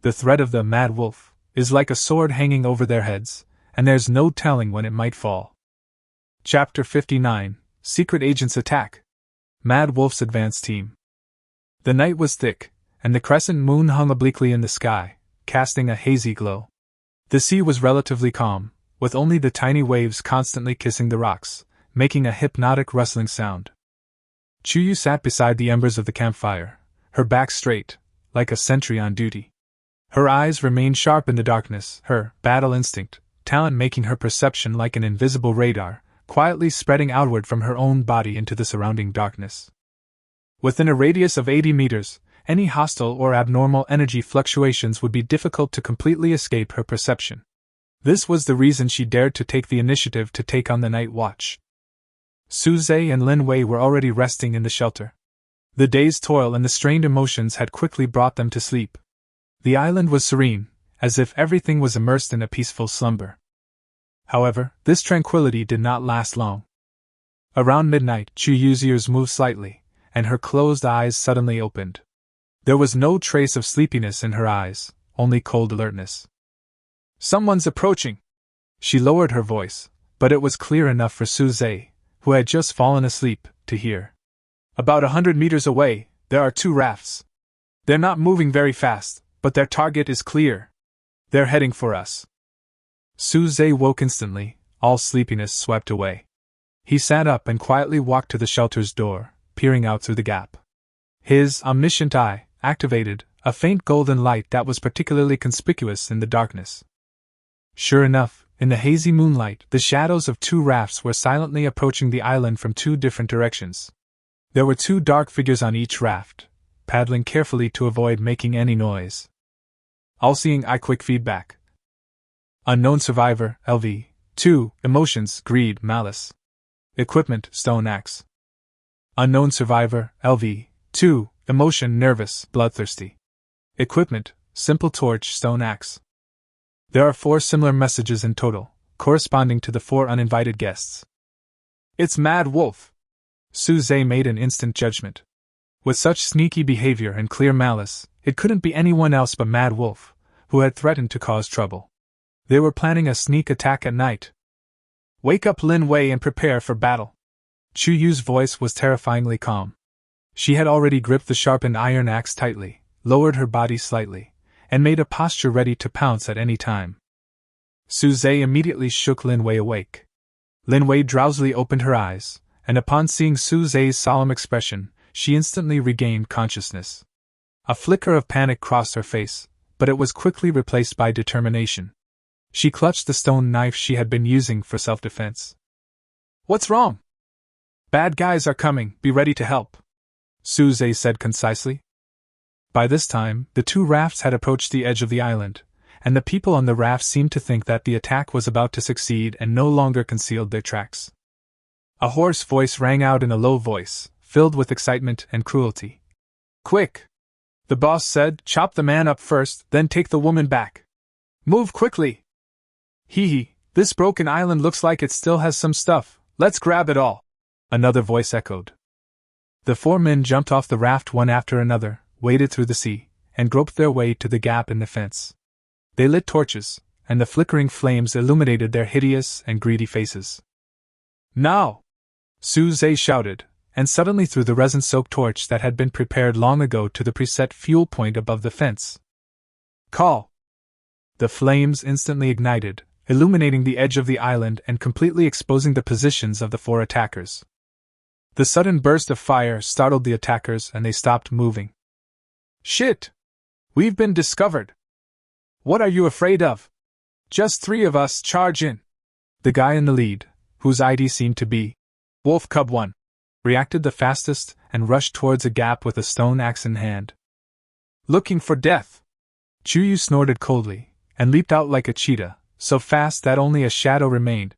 The thread of the mad wolf is like a sword hanging over their heads, and there's no telling when it might fall. Chapter 59, Secret Agents Attack. Mad Wolf's Advance Team. The night was thick, and the crescent moon hung obliquely in the sky, casting a hazy glow. The sea was relatively calm, with only the tiny waves constantly kissing the rocks, making a hypnotic rustling sound. Chuyu sat beside the embers of the campfire, her back straight, like a sentry on duty. Her eyes remained sharp in the darkness, her battle instinct, talent making her perception like an invisible radar, quietly spreading outward from her own body into the surrounding darkness. Within a radius of 80 meters, any hostile or abnormal energy fluctuations would be difficult to completely escape her perception. This was the reason she dared to take the initiative to take on the night watch. Suze and Lin Wei were already resting in the shelter. The day's toil and the strained emotions had quickly brought them to sleep. The island was serene, as if everything was immersed in a peaceful slumber. However, this tranquility did not last long. Around midnight, Chuyu's ears moved slightly, and her closed eyes suddenly opened. There was no trace of sleepiness in her eyes, only cold alertness. Someone's approaching! She lowered her voice, but it was clear enough for Suze, who had just fallen asleep, to hear. About 100 meters away, there are two rafts. They're not moving very fast, but their target is clear. They're heading for us. Suze woke instantly, all sleepiness swept away. He sat up and quietly walked to the shelter's door, peering out through the gap. His omniscient eye activated a faint golden light that was particularly conspicuous in the darkness. Sure enough, In the hazy moonlight, the shadows of two rafts were silently approaching the island from two different directions. There were two dark figures on each raft, paddling carefully to avoid making any noise. All-seeing eye quick feedback. Unknown survivor, LV. 2. Emotions, greed, malice. Equipment, stone axe. Unknown survivor, LV. 2. Emotion, nervous, bloodthirsty. Equipment, simple torch, stone axe. There are 4 similar messages in total, corresponding to the 4 uninvited guests. It's Mad Wolf. Suze made an instant judgment. With such sneaky behavior and clear malice, it couldn't be anyone else but Mad Wolf, who had threatened to cause trouble. They were planning a sneak attack at night. Wake up Lin Wei and prepare for battle. Chu Yu's voice was terrifyingly calm. She had already gripped the sharpened iron axe tightly, lowered her body slightly, and made a posture ready to pounce at any time. Suze immediately shook Lin Wei awake. Lin Wei drowsily opened her eyes, and upon seeing Suze's solemn expression, she instantly regained consciousness. A flicker of panic crossed her face, but it was quickly replaced by determination. She clutched the stone knife she had been using for self-defense. What's wrong? Bad guys are coming, be ready to help, Suze said concisely. By this time, the 2 rafts had approached the edge of the island, and the people on the rafts seemed to think that the attack was about to succeed and no longer concealed their tracks. A hoarse voice rang out in a low voice, filled with excitement and cruelty. Quick! The boss said, chop the man up first, then take the woman back. Move quickly! Hee, this broken island looks like it still has some stuff, let's grab it all, another voice echoed. The 4 men jumped off the raft one after another, waded through the sea, and groped their way to the gap in the fence. They lit torches, and the flickering flames illuminated their hideous and greedy faces. Now! Suze shouted, and suddenly threw the resin-soaked torch that had been prepared long ago to the preset fuel point above the fence. Call! The flames instantly ignited, illuminating the edge of the island and completely exposing the positions of the 4 attackers. The sudden burst of fire startled the attackers and they stopped moving. Shit! We've been discovered! What are you afraid of? Just 3 of us, charge in! The guy in the lead, whose ID seemed to be Wolf Cub 1, reacted the fastest and rushed towards a gap with a stone axe in hand. Looking for death! Chuyu snorted coldly, and leaped out like a cheetah, so fast that only a shadow remained.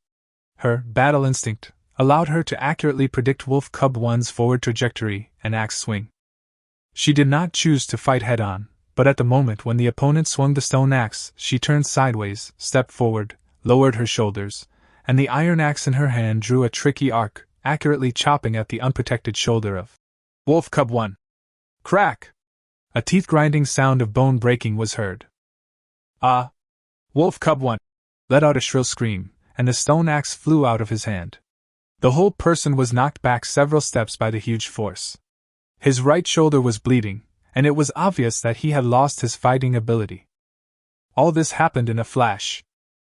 Her battle instinct allowed her to accurately predict Wolf Cub 1's forward trajectory and axe swing. She did not choose to fight head-on, but at the moment when the opponent swung the stone axe, she turned sideways, stepped forward, lowered her shoulders, and the iron axe in her hand drew a tricky arc, accurately chopping at the unprotected shoulder of Wolf Cub 1. Crack! A teeth-grinding sound of bone breaking was heard. Ah! Wolf Cub 1 let out a shrill scream, and the stone axe flew out of his hand. The whole person was knocked back several steps by the huge force. His right shoulder was bleeding, and it was obvious that he had lost his fighting ability. All this happened in a flash.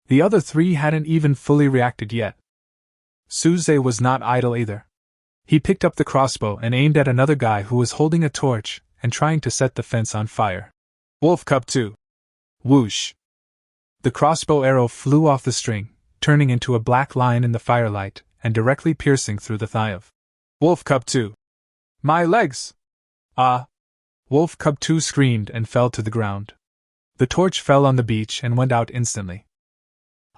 The other 3 hadn't even fully reacted yet. Suze was not idle either. He picked up the crossbow and aimed at another guy who was holding a torch and trying to set the fence on fire. Wolf Cub 2. Whoosh! The crossbow arrow flew off the string, turning into a black line in the firelight and directly piercing through the thigh of Wolf Cub 2. My legs! Ah! Wolf Cub 2 screamed and fell to the ground. The torch fell on the beach and went out instantly.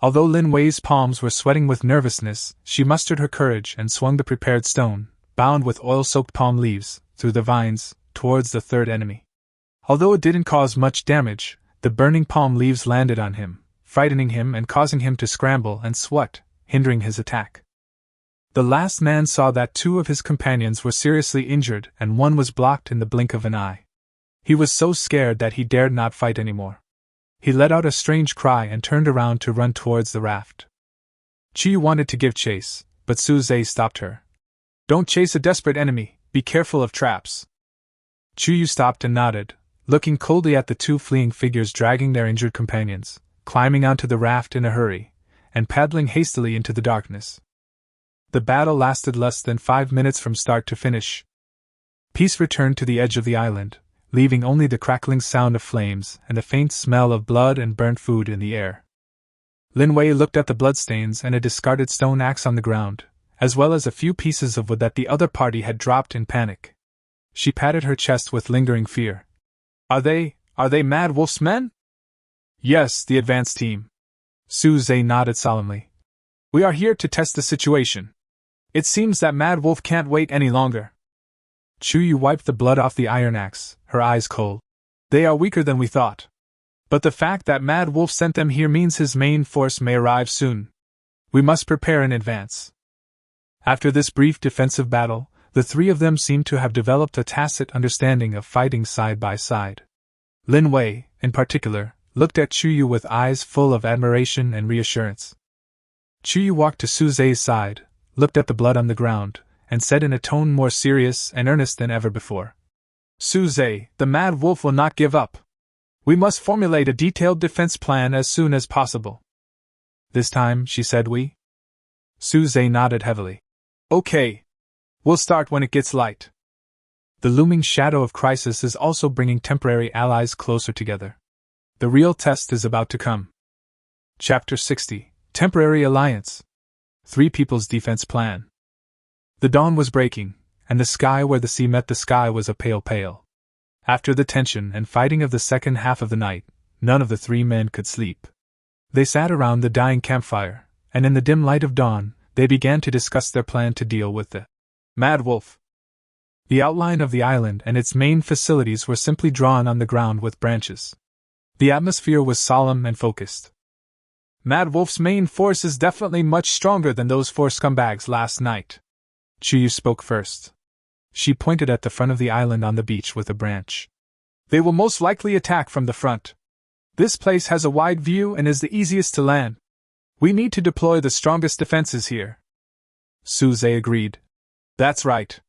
Although Lin Wei's palms were sweating with nervousness, she mustered her courage and swung the prepared stone, bound with oil-soaked palm leaves, through the vines, towards the 3rd enemy. Although it didn't cause much damage, the burning palm leaves landed on him, frightening him and causing him to scramble and sweat, hindering his attack. The last man saw that 2 of his companions were seriously injured and 1 was blocked in the blink of an eye. He was so scared that he dared not fight anymore. He let out a strange cry and turned around to run towards the raft. Chi wanted to give chase, but Suze stopped her. Don't chase a desperate enemy, be careful of traps. Chuyu stopped and nodded, looking coldly at the 2 fleeing figures dragging their injured companions, climbing onto the raft in a hurry, and paddling hastily into the darkness. The battle lasted less than 5 minutes from start to finish. Peace returned to the edge of the island, leaving only the crackling sound of flames and the faint smell of blood and burnt food in the air. Lin Wei looked at the bloodstains and a discarded stone axe on the ground, as well as a few pieces of wood that the other party had dropped in panic. She patted her chest with lingering fear. Are they Mad Wolf's men? Yes, the advance team. Su Zhe nodded solemnly. We are here to test the situation. It seems that Mad Wolf can't wait any longer. Chu Yu wiped the blood off the iron axe, her eyes cold. They are weaker than we thought. But the fact that Mad Wolf sent them here means his main force may arrive soon. We must prepare in advance. After this brief defensive battle, the three of them seemed to have developed a tacit understanding of fighting side by side. Lin Wei, in particular, looked at Chu Yu with eyes full of admiration and reassurance. Chu Yu walked to Su Zhe's side, looked at the blood on the ground, and said in a tone more serious and earnest than ever before. Su Zhe, the Mad Wolf will not give up. We must formulate a detailed defense plan as soon as possible. This time, she said we. Su Zhe nodded heavily. Okay. We'll start when it gets light. The looming shadow of crisis is also bringing temporary allies closer together. The real test is about to come. Chapter 60. Temporary Alliance. Three People's Defense Plan. The dawn was breaking, and the sky where the sea met the sky was a pale pale. After the tension and fighting of the second half of the night, none of the three men could sleep. They sat around the dying campfire, and in the dim light of dawn, they began to discuss their plan to deal with the Mad Wolf. The outline of the island and its main facilities were simply drawn on the ground with branches. The atmosphere was solemn and focused. Mad Wolf's main force is definitely much stronger than those four scumbags last night. Chu Yu spoke first. She pointed at the front of the island on the beach with a branch. They will most likely attack from the front. This place has a wide view and is the easiest to land. We need to deploy the strongest defenses here. Su Zhe agreed. That's right.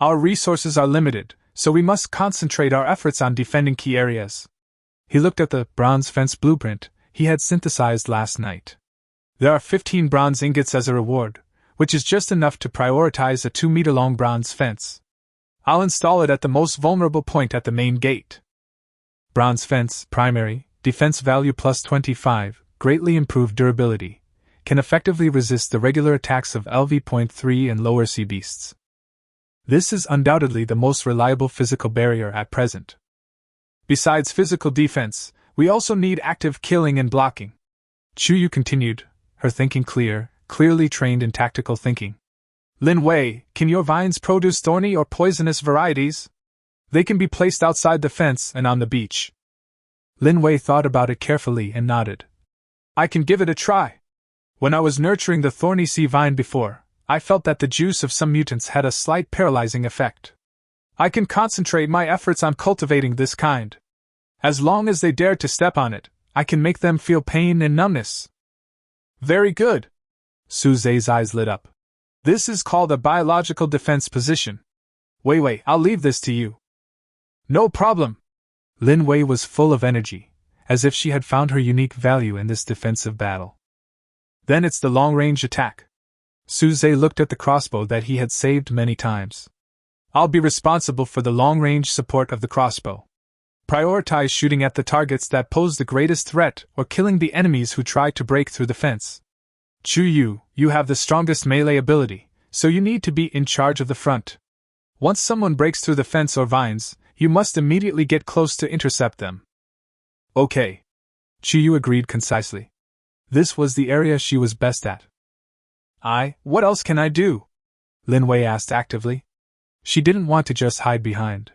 Our resources are limited, so we must concentrate our efforts on defending key areas. He looked at the bronze fence blueprint he had synthesized last night. There are 15 bronze ingots as a reward, which is just enough to prioritize a 2-meter-long bronze fence. I'll install it at the most vulnerable point at the main gate. Bronze fence, primary, defense value plus 25, greatly improved durability, can effectively resist the regular attacks of LV.3 and lower sea beasts. This is undoubtedly the most reliable physical barrier at present. Besides physical defense, we also need active killing and blocking. Chu Yu continued, her thinking clearly trained in tactical thinking. Lin Wei, can your vines produce thorny or poisonous varieties? They can be placed outside the fence and on the beach. Lin Wei thought about it carefully and nodded. I can give it a try. When I was nurturing the thorny sea vine before, I felt that the juice of some mutants had a slight paralyzing effect. I can concentrate my efforts on cultivating this kind. As long as they dare to step on it, I can make them feel pain and numbness. Very good. Su Zhe's eyes lit up. This is called a biological defense position. Wei, I'll leave this to you. No problem. Lin Wei was full of energy, as if she had found her unique value in this defensive battle. Then it's the long-range attack. Su Zhe looked at the crossbow that he had saved many times. I'll be responsible for the long-range support of the crossbow. Prioritize shooting at the targets that pose the greatest threat or killing the enemies who try to break through the fence. Chu Yu, you have the strongest melee ability, so you need to be in charge of the front. Once someone breaks through the fence or vines, you must immediately get close to intercept them. Okay. Chu Yu agreed concisely. This was the area she was best at. What else can I do? Lin Wei asked actively. She didn't want to just hide behind.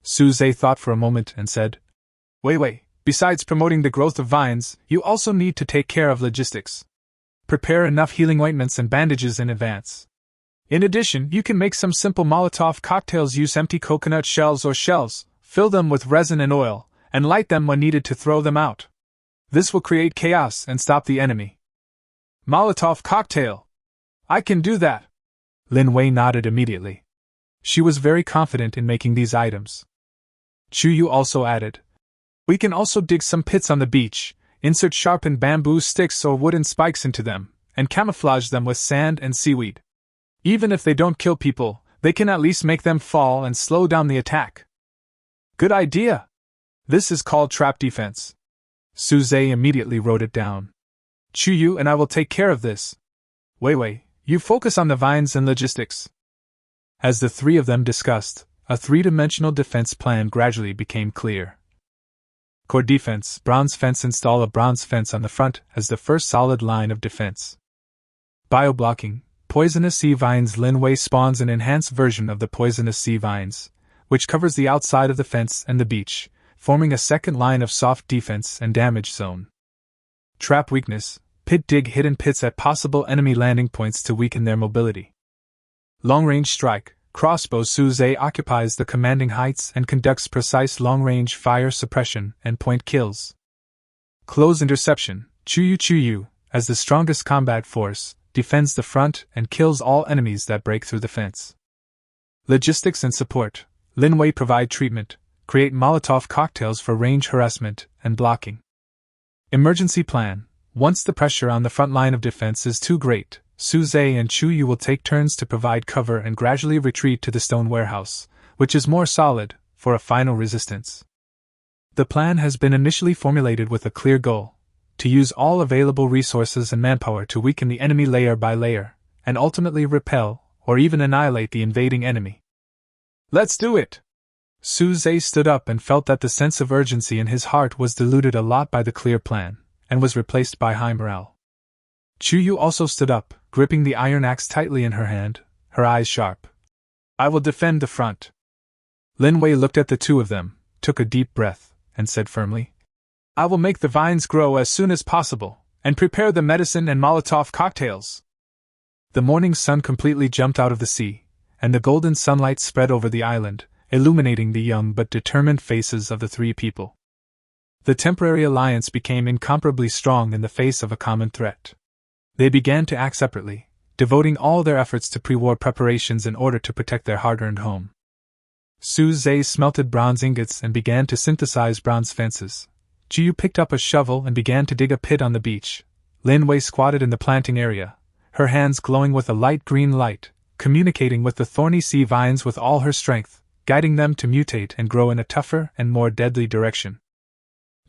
Su Zhe thought for a moment and said, Wei, besides promoting the growth of vines, you also need to take care of logistics. Prepare enough healing ointments and bandages in advance. In addition, you can make some simple Molotov cocktails. Use empty coconut shells or shells, fill them with resin and oil, and light them when needed to throw them out. This will create chaos and stop the enemy. Molotov cocktail! I can do that! Lin Wei nodded immediately. She was very confident in making these items. Chu Yu also added, we can also dig some pits on the beach, insert sharpened bamboo sticks or wooden spikes into them, and camouflage them with sand and seaweed. Even if they don't kill people, they can at least make them fall and slow down the attack. Good idea! This is called trap defense. Su Zhe immediately wrote it down. Chuyu and I will take care of this. Wei, you focus on the vines and logistics. As the three of them discussed, a three-dimensional defense plan gradually became clear. Core defense, bronze fence. Install a bronze fence on the front as the first solid line of defense. Bioblocking, poisonous sea vines. Lin Wei spawns an enhanced version of the poisonous sea vines, which covers the outside of the fence and the beach, forming a second line of soft defense and damage zone. Trap weakness, pit. Dig hidden pits at possible enemy landing points to weaken their mobility. Long-range strike, crossbow. Suze occupies the commanding heights and conducts precise long-range fire suppression and point kills. Close interception, Chuyu, as the strongest combat force, defends the front and kills all enemies that break through the fence. Logistics and support, Lin Wei provide treatment, create Molotov cocktails for range harassment and blocking. Emergency plan, once the pressure on the front line of defense is too great, Suze and Chuyu will take turns to provide cover and gradually retreat to the stone warehouse, which is more solid, for a final resistance. The plan has been initially formulated with a clear goal: to use all available resources and manpower to weaken the enemy layer by layer, and ultimately repel, or even annihilate the invading enemy. Let's do it! Suze stood up and felt that the sense of urgency in his heart was diluted a lot by the clear plan, and was replaced by high morale. Chuyu also stood up, gripping the iron axe tightly in her hand, her eyes sharp. I will defend the front. Lin Wei looked at the two of them, took a deep breath, and said firmly, I will make the vines grow as soon as possible, and prepare the medicine and Molotov cocktails. The morning sun completely jumped out of the sea, and the golden sunlight spread over the island, illuminating the young but determined faces of the three people. The temporary alliance became incomparably strong in the face of a common threat. They began to act separately, devoting all their efforts to pre-war preparations in order to protect their hard-earned home. Suze smelted bronze ingots and began to synthesize bronze fences. Jiu picked up a shovel and began to dig a pit on the beach. Lin Wei squatted in the planting area, her hands glowing with a light green light, communicating with the thorny sea vines with all her strength, guiding them to mutate and grow in a tougher and more deadly direction.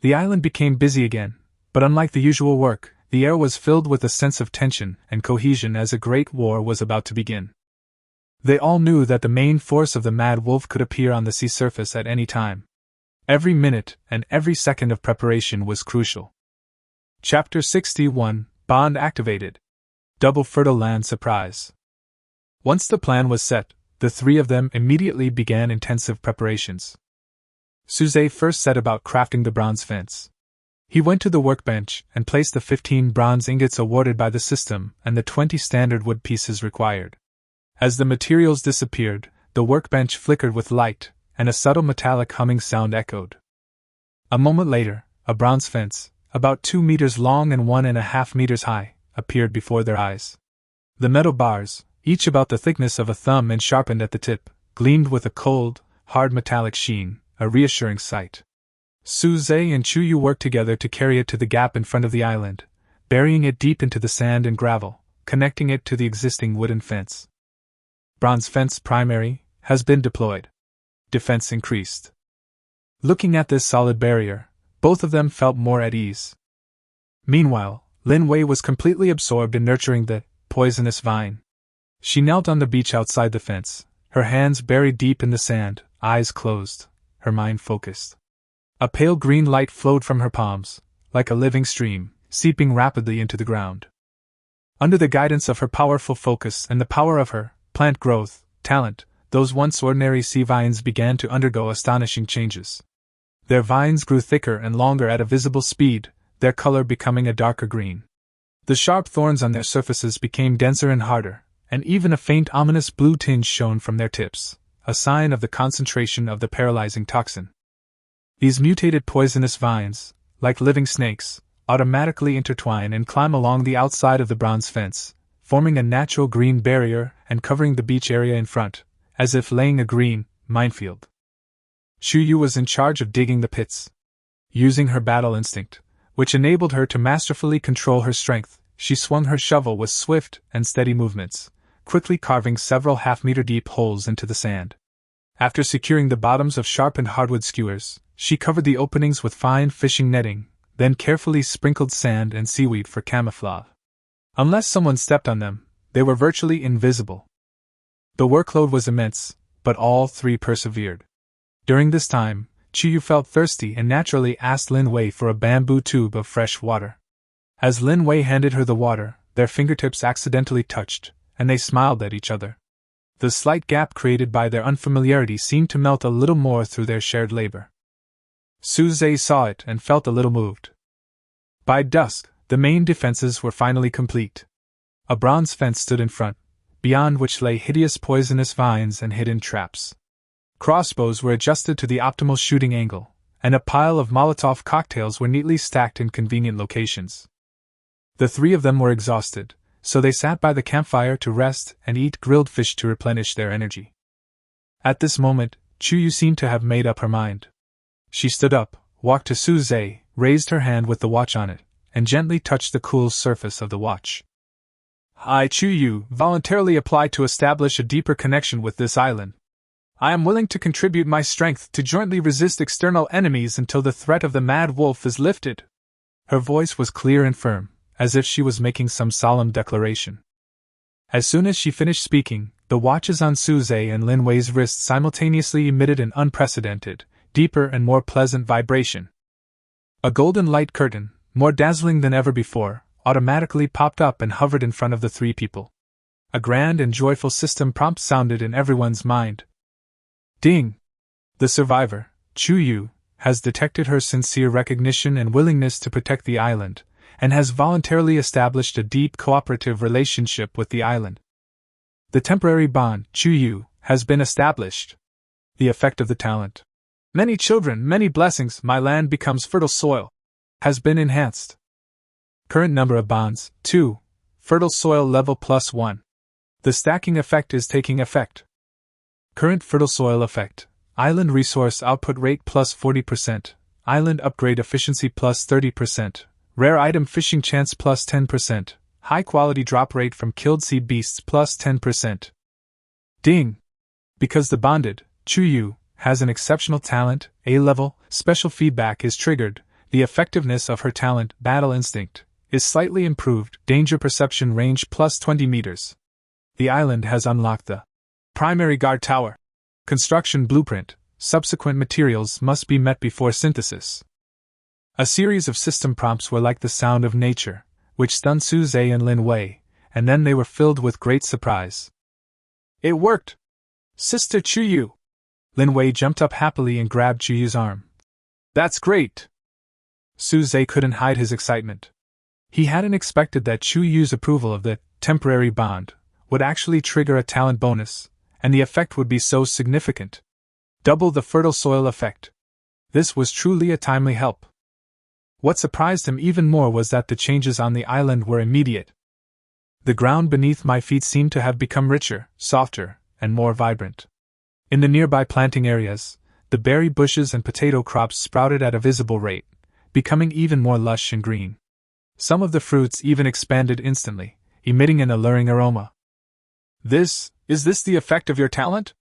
The island became busy again, but unlike the usual work, the air was filled with a sense of tension and cohesion as a great war was about to begin. They all knew that the main force of the Mad Wolf could appear on the sea surface at any time. Every minute and every second of preparation was crucial. Chapter 61, Bond Activated. Double Fertile Land Surprise. Once the plan was set, the three of them immediately began intensive preparations. Suze first set about crafting the bronze fence. He went to the workbench and placed the 15 bronze ingots awarded by the system and the 20 standard wood pieces required. As the materials disappeared, the workbench flickered with light, and a subtle metallic humming sound echoed. A moment later, a bronze fence, about 2 meters long and 1.5 meters high, appeared before their eyes. The metal bars, each about the thickness of a thumb and sharpened at the tip, gleamed with a cold, hard metallic sheen, a reassuring sight. Suze and Chuyu worked together to carry it to the gap in front of the island, burying it deep into the sand and gravel, connecting it to the existing wooden fence. Bronze fence primary has been deployed. Defense increased. Looking at this solid barrier, both of them felt more at ease. Meanwhile, Lin Wei was completely absorbed in nurturing the poisonous vine. She knelt on the beach outside the fence, her hands buried deep in the sand, eyes closed, her mind focused. A pale green light flowed from her palms, like a living stream, seeping rapidly into the ground. Under the guidance of her powerful focus and the power of her plant growth talent, those once ordinary sea vines began to undergo astonishing changes. Their vines grew thicker and longer at a visible speed, their color becoming a darker green. The sharp thorns on their surfaces became denser and harder, and even a faint ominous blue tinge shone from their tips, a sign of the concentration of the paralyzing toxin. These mutated poisonous vines, like living snakes, automatically intertwine and climb along the outside of the bronze fence, forming a natural green barrier and covering the beach area in front, as if laying a green minefield. Chuyu was in charge of digging the pits. Using her battle instinct, which enabled her to masterfully control her strength, she swung her shovel with swift and steady movements, quickly carving several half-meter-deep holes into the sand. After securing the bottoms of sharpened hardwood skewers, she covered the openings with fine fishing netting, then carefully sprinkled sand and seaweed for camouflage. Unless someone stepped on them, they were virtually invisible. The workload was immense, but all three persevered. During this time, Chuyu felt thirsty and naturally asked Lin Wei for a bamboo tube of fresh water. As Lin Wei handed her the water, their fingertips accidentally touched, and they smiled at each other. The slight gap created by their unfamiliarity seemed to melt a little more through their shared labor. Suze saw it and felt a little moved. By dusk, the main defenses were finally complete. A bronze fence stood in front, beyond which lay hideous poisonous vines and hidden traps. Crossbows were adjusted to the optimal shooting angle, and a pile of Molotov cocktails were neatly stacked in convenient locations. The three of them were exhausted, so they sat by the campfire to rest and eat grilled fish to replenish their energy. At this moment, Chuyu seemed to have made up her mind. She stood up, walked to Suze, raised her hand with the watch on it, and gently touched the cool surface of the watch. I, Chuyu, voluntarily apply to establish a deeper connection with this island. I am willing to contribute my strength to jointly resist external enemies until the threat of the mad wolf is lifted. Her voice was clear and firm, as if she was making some solemn declaration. As soon as she finished speaking, the watches on Suze and Lin Wei's wrists simultaneously emitted an unprecedented, deeper and more pleasant vibration. A golden light curtain, more dazzling than ever before, automatically popped up and hovered in front of the three people. A grand and joyful system prompt sounded in everyone's mind. Ding! The survivor, Chuyu, has detected her sincere recognition and willingness to protect the island, and has voluntarily established a deep cooperative relationship with the island. The temporary bond, Chuyu, has been established. The effect of the talent. Many children, many blessings, my land becomes fertile soil. Has been enhanced. Current number of bonds, 2. Fertile soil level +1. The stacking effect is taking effect. Current fertile soil effect. Island resource output rate +40%. Island upgrade efficiency +30%. Rare item fishing chance +10%. High quality drop rate from killed sea beasts +10%. Ding! Because the bonded, Chuyu, has an exceptional talent, A-level, special feedback is triggered, the effectiveness of her talent, battle instinct, is slightly improved, danger perception range +20 meters. The island has unlocked the primary guard tower. Construction blueprint, subsequent materials must be met before synthesis. A series of system prompts were like the sound of nature, which stunned Suze and Lin Wei, and then they were filled with great surprise. It worked! Sister Chuyu! Lin Wei jumped up happily and grabbed Chuyu's arm. That's great! Suze couldn't hide his excitement. He hadn't expected that Chuyu's approval of the temporary bond would actually trigger a talent bonus, and the effect would be so significant. Double the fertile soil effect. This was truly a timely help. What surprised him even more was that the changes on the island were immediate. The ground beneath my feet seemed to have become richer, softer, and more vibrant. In the nearby planting areas, the berry bushes and potato crops sprouted at a visible rate, becoming even more lush and green. Some of the fruits even expanded instantly, emitting an alluring aroma. Is this the effect of your talent?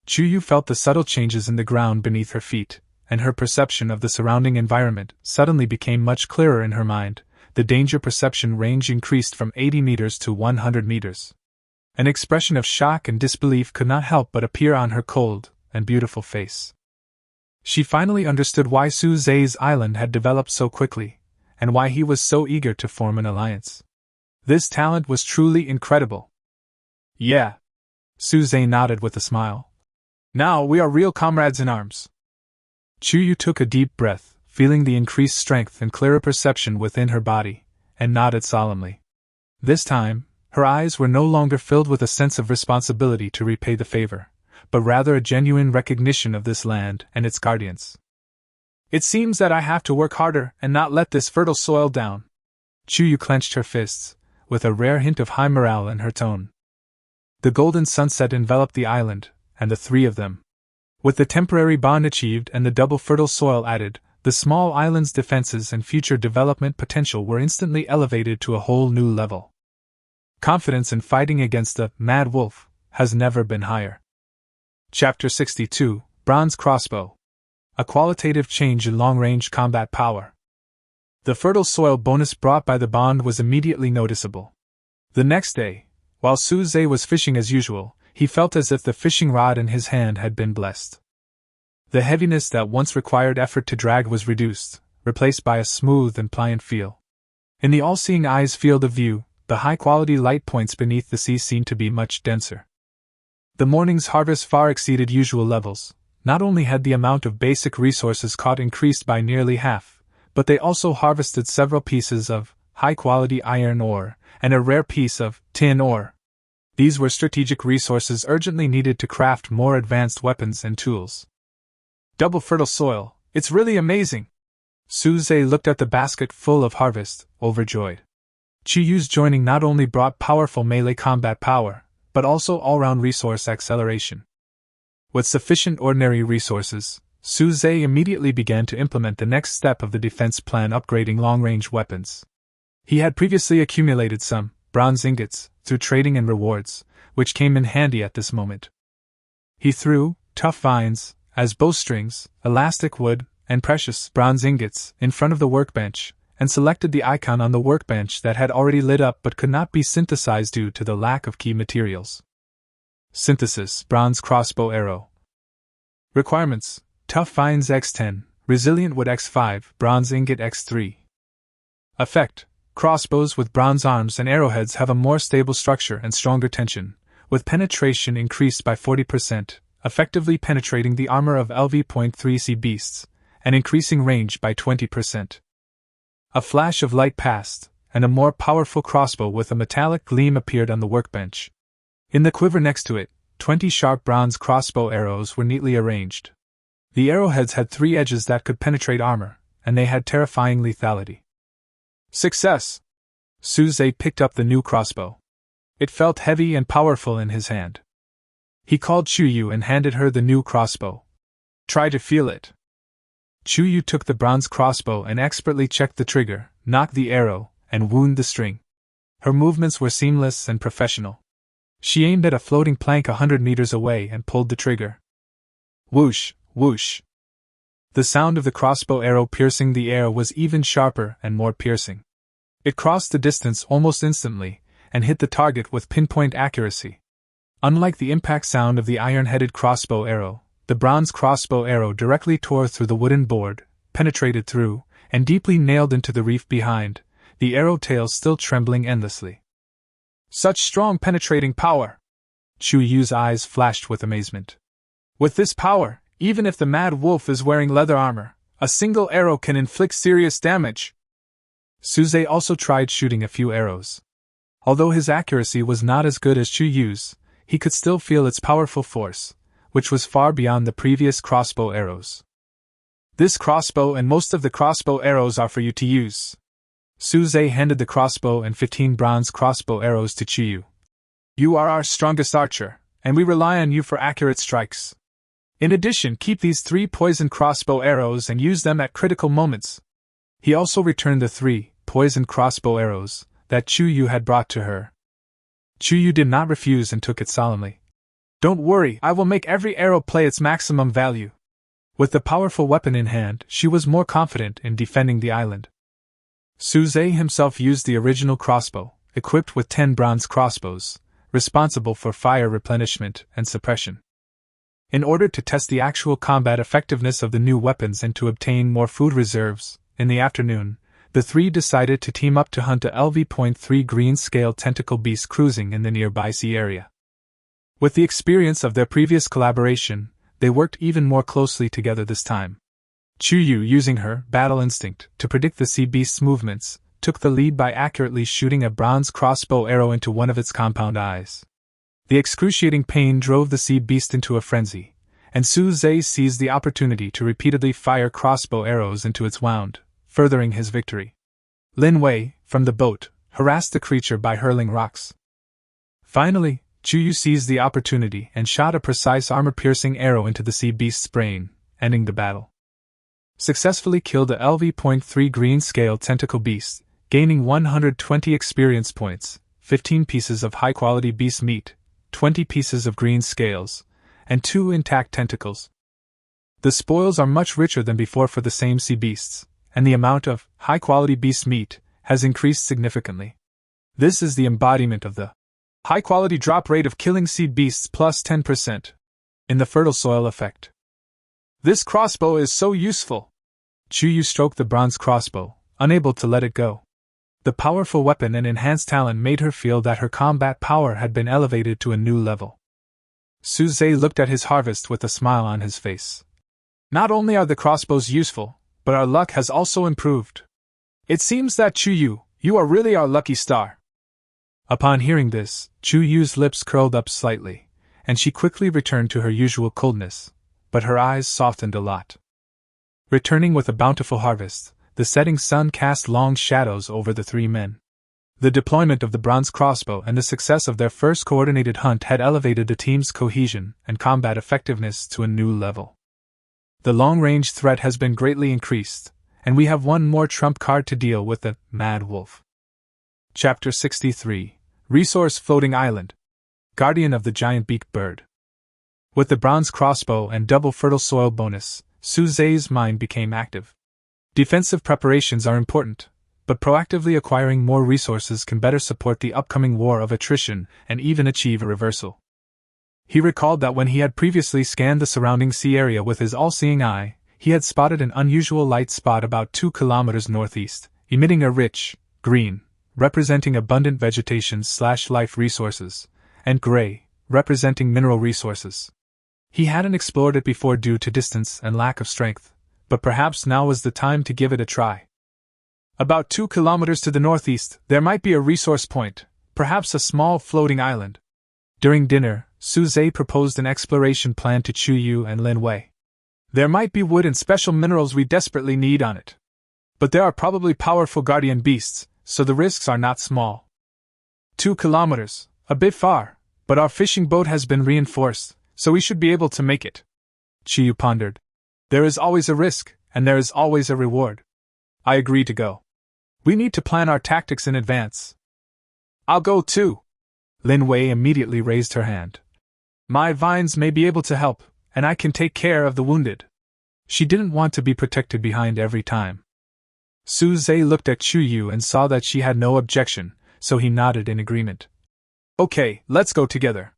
Chuyu felt the subtle changes in the ground beneath her feet, and her perception of the surrounding environment suddenly became much clearer in her mind. The danger perception range increased from 80 meters to 100 meters. An expression of shock and disbelief could not help but appear on her cold and beautiful face. She finally understood why Suze's island had developed so quickly, and why he was so eager to form an alliance. This talent was truly incredible. Yeah. Suze nodded with a smile. Now we are real comrades in arms. Chuyu took a deep breath, feeling the increased strength and clearer perception within her body, and nodded solemnly. This time, her eyes were no longer filled with a sense of responsibility to repay the favor, but rather a genuine recognition of this land and its guardians. It seems that I have to work harder and not let this fertile soil down. Chuyu clenched her fists, with a rare hint of high morale in her tone. The golden sunset enveloped the island, and the three of them. With the temporary bond achieved and the double fertile soil added, the small island's defenses and future development potential were instantly elevated to a whole new level. Confidence in fighting against the mad wolf has never been higher. Chapter 62, Bronze Crossbow. A qualitative change in long-range combat power. The fertile soil bonus brought by the bond was immediately noticeable. The next day, while Suze was fishing as usual, he felt as if the fishing rod in his hand had been blessed. The heaviness that once required effort to drag was reduced, replaced by a smooth and pliant feel. In the all-seeing eye's field of view, the high-quality light points beneath the sea seemed to be much denser. The morning's harvest far exceeded usual levels. Not only had the amount of basic resources caught increased by nearly half, but they also harvested several pieces of high-quality iron ore and a rare piece of tin ore. These were strategic resources urgently needed to craft more advanced weapons and tools. Double fertile soil, it's really amazing! Suze looked at the basket full of harvest, overjoyed. Chuyu's joining not only brought powerful melee combat power, but also all-round resource acceleration. With sufficient ordinary resources, Suze immediately began to implement the next step of the defense plan, upgrading long-range weapons. He had previously accumulated some bronze ingots through trading and rewards, which came in handy at this moment. He threw tough vines as bowstrings, elastic wood, and precious bronze ingots in front of the workbench, and selected the icon on the workbench that had already lit up but could not be synthesized due to the lack of key materials. Synthesis: bronze crossbow arrow. Requirements: tough vines X10, resilient wood X5, bronze ingot X3. Effect: crossbows with bronze arms and arrowheads have a more stable structure and stronger tension, with penetration increased by 40%, effectively penetrating the armor of LV.3C beasts, and increasing range by 20%. A flash of light passed, and a more powerful crossbow with a metallic gleam appeared on the workbench. In the quiver next to it, 20 sharp bronze crossbow arrows were neatly arranged. The arrowheads had 3 edges that could penetrate armor, and they had terrifying lethality. Success! Suze picked up the new crossbow. It felt heavy and powerful in his hand. He called Chuyu and handed her the new crossbow. Try to feel it. Chuyu took the bronze crossbow and expertly checked the trigger, nocked the arrow, and wound the string. Her movements were seamless and professional. She aimed at a floating plank 100 meters away and pulled the trigger. Whoosh, whoosh. The sound of the crossbow arrow piercing the air was even sharper and more piercing. It crossed the distance almost instantly, and hit the target with pinpoint accuracy. Unlike the impact sound of the iron-headed crossbow arrow, the bronze crossbow arrow directly tore through the wooden board, penetrated through, and deeply nailed into the reef behind, the arrow tail still trembling endlessly. Such strong penetrating power! Chuyu's eyes flashed with amazement. With this power, even if the mad wolf is wearing leather armor, a single arrow can inflict serious damage. Suze also tried shooting a few arrows. Although his accuracy was not as good as Chuyu's, he could still feel its powerful force, which was far beyond the previous crossbow arrows. This crossbow and most of the crossbow arrows are for you to use. Suze handed the crossbow and 15 bronze crossbow arrows to Chuyu. You are our strongest archer, and we rely on you for accurate strikes. In addition, keep these 3 poison crossbow arrows and use them at critical moments. He also returned the 3 poisoned crossbow arrows that Chuyu had brought to her. Chuyu did not refuse and took it solemnly. Don't worry, I will make every arrow play its maximum value. With the powerful weapon in hand, she was more confident in defending the island. Suze himself used the original crossbow, equipped with 10 bronze crossbows, responsible for fire replenishment and suppression. In order to test the actual combat effectiveness of the new weapons and to obtain more food reserves, in the afternoon, the 3 decided to team up to hunt a LV.3 green-scale tentacle beast cruising in the nearby sea area. With the experience of their previous collaboration, they worked even more closely together this time. Chuyu, using her battle instinct to predict the sea beast's movements, took the lead by accurately shooting a bronze crossbow arrow into one of its compound eyes. The excruciating pain drove the sea beast into a frenzy, and Suze seized the opportunity to repeatedly fire crossbow arrows into its wound, furthering his victory. Lin Wei, from the boat, harassed the creature by hurling rocks. Finally, Chuyu seized the opportunity and shot a precise armor-piercing arrow into the sea beast's brain, ending the battle. Successfully killed the LV.3 green-scale tentacle beast, gaining 120 experience points, 15 pieces of high-quality beast meat, 20 pieces of green scales, and 2 intact tentacles. The spoils are much richer than before for the same sea beasts, and the amount of high-quality beast meat has increased significantly. This is the embodiment of the high-quality drop rate of killing seed beasts plus 10% in the fertile soil effect. This crossbow is so useful. Chuyu stroked the bronze crossbow, unable to let it go. The powerful weapon and enhanced talent made her feel that her combat power had been elevated to a new level. Suze looked at his harvest with a smile on his face. Not only are the crossbows useful, but our luck has also improved. It seems that Chuyu, you are really our lucky star. Upon hearing this, Chuyu's lips curled up slightly, and she quickly returned to her usual coldness, but her eyes softened a lot. Returning with a bountiful harvest, the setting sun cast long shadows over the three men. The deployment of the bronze crossbow and the success of their first coordinated hunt had elevated the team's cohesion and combat effectiveness to a new level. The long-range threat has been greatly increased, and we have one more trump card to deal with: the Mad Wolf. Chapter 63: Resource Floating Island. Guardian of the Giant Beaked Bird. With the bronze crossbow and double fertile soil bonus, Suze's mind became active. Defensive preparations are important, but proactively acquiring more resources can better support the upcoming war of attrition and even achieve a reversal. He recalled that when he had previously scanned the surrounding sea area with his all-seeing eye, he had spotted an unusual light spot about 2 kilometers northeast, emitting a rich green, representing abundant vegetation/life resources, and gray, representing mineral resources. He hadn't explored it before due to distance and lack of strength, but perhaps now was the time to give it a try. About 2 kilometers to the northeast, there might be a resource point, perhaps a small floating island. During dinner, Suze proposed an exploration plan to Chuyu and Lin Wei. There might be wood and special minerals we desperately need on it. But there are probably powerful guardian beasts, so the risks are not small. 2 kilometers, a bit far, but our fishing boat has been reinforced, so we should be able to make it. Chuyu pondered. There is always a risk, and there is always a reward. I agree to go. We need to plan our tactics in advance. I'll go too. Lin Wei immediately raised her hand. My vines may be able to help, and I can take care of the wounded. She didn't want to be protected behind every time. Suze looked at Chuyu and saw that she had no objection, so he nodded in agreement. Okay, let's go together.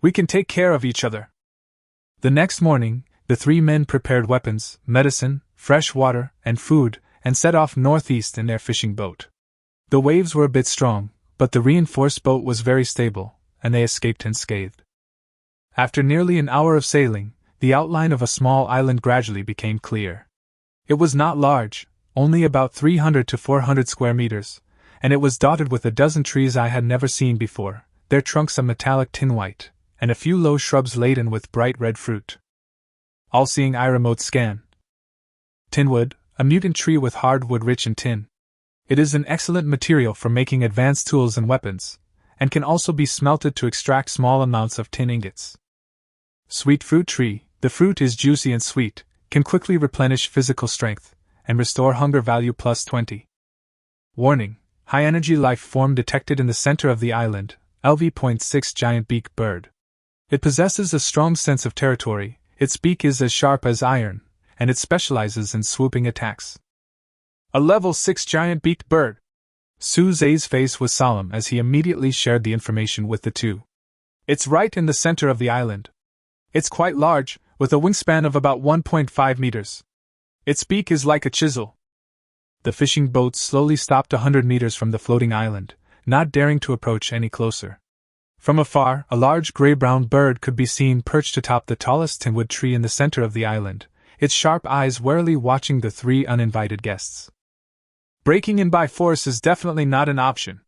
We can take care of each other. The next morning, the three men prepared weapons, medicine, fresh water, and food, and set off northeast in their fishing boat. The waves were a bit strong, but the reinforced boat was very stable, and they escaped unscathed. After nearly an hour of sailing, the outline of a small island gradually became clear. It was not large, only about 300 to 400 square meters, and it was dotted with a dozen trees I had never seen before, their trunks a metallic tin white, and a few low shrubs laden with bright red fruit. All-seeing eye remote scan. Tinwood, a mutant tree with hardwood rich in tin. It is an excellent material for making advanced tools and weapons, and can also be smelted to extract small amounts of tin ingots. Sweet fruit tree, the fruit is juicy and sweet, can quickly replenish physical strength, and restore hunger value plus 20. Warning, high energy life form detected in the center of the island, LV.6 giant beak bird. It possesses a strong sense of territory, its beak is as sharp as iron, and it specializes in swooping attacks. A level 6 giant beaked bird. Suze's face was solemn as he immediately shared the information with the two. It's right in the center of the island. It's quite large, with a wingspan of about 1.5 meters. Its beak is like a chisel. The fishing boat slowly stopped 100 meters from the floating island, not daring to approach any closer. From afar, a large gray-brown bird could be seen perched atop the tallest tinwood tree in the center of the island, its sharp eyes warily watching the three uninvited guests. Breaking in by force is definitely not an option.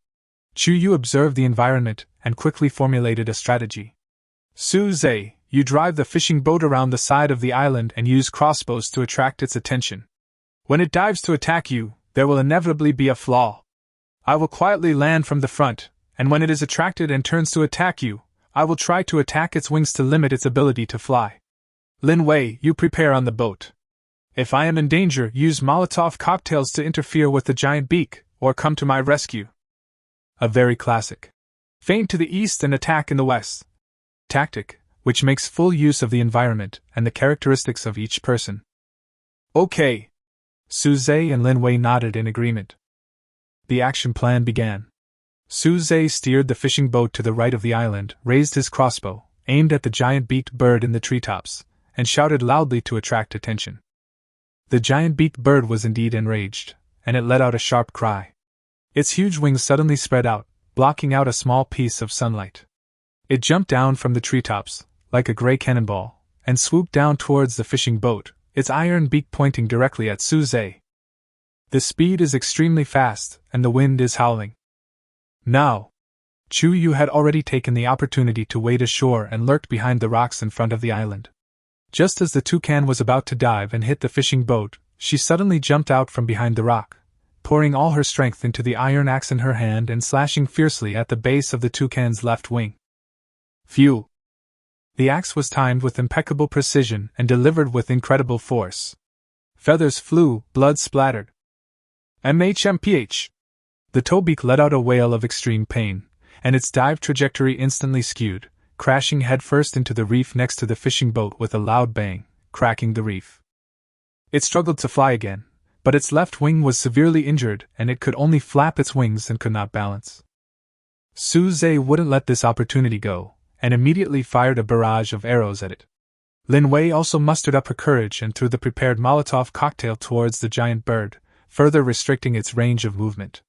Chuyu observed the environment and quickly formulated a strategy. Suze, you drive the fishing boat around the side of the island and use crossbows to attract its attention. When it dives to attack you, there will inevitably be a flaw. I will quietly land from the front, and when it is attracted and turns to attack you, I will try to attack its wings to limit its ability to fly. Lin Wei, you prepare on the boat. If I am in danger, use Molotov cocktails to interfere with the giant beak, or come to my rescue. A very classic. Feint to the east and attack in the west. Tactic, which makes full use of the environment and the characteristics of each person. Okay. Suze and Lin Wei nodded in agreement. The action plan began. Suze steered the fishing boat to the right of the island, raised his crossbow, aimed at the giant-beaked bird in the treetops, and shouted loudly to attract attention. The giant-beaked bird was indeed enraged, and it let out a sharp cry. Its huge wings suddenly spread out, blocking out a small piece of sunlight. It jumped down from the treetops, like a gray cannonball, and swooped down towards the fishing boat, its iron beak pointing directly at Suze. The speed is extremely fast, and the wind is howling. Now, Chu Yu had already taken the opportunity to wade ashore and lurked behind the rocks in front of the island. Just as the toucan was about to dive and hit the fishing boat, she suddenly jumped out from behind the rock, pouring all her strength into the iron axe in her hand and slashing fiercely at the base of the toucan's left wing. Phew! The axe was timed with impeccable precision and delivered with incredible force. Feathers flew, blood splattered. MHMPH! The toebeak let out a wail of extreme pain, and its dive trajectory instantly skewed, crashing headfirst into the reef next to the fishing boat with a loud bang, cracking the reef. It struggled to fly again, but its left wing was severely injured and it could only flap its wings and could not balance. Suze wouldn't let this opportunity go, and immediately fired a barrage of arrows at it. Lin Wei also mustered up her courage and threw the prepared Molotov cocktail towards the giant bird, further restricting its range of movement.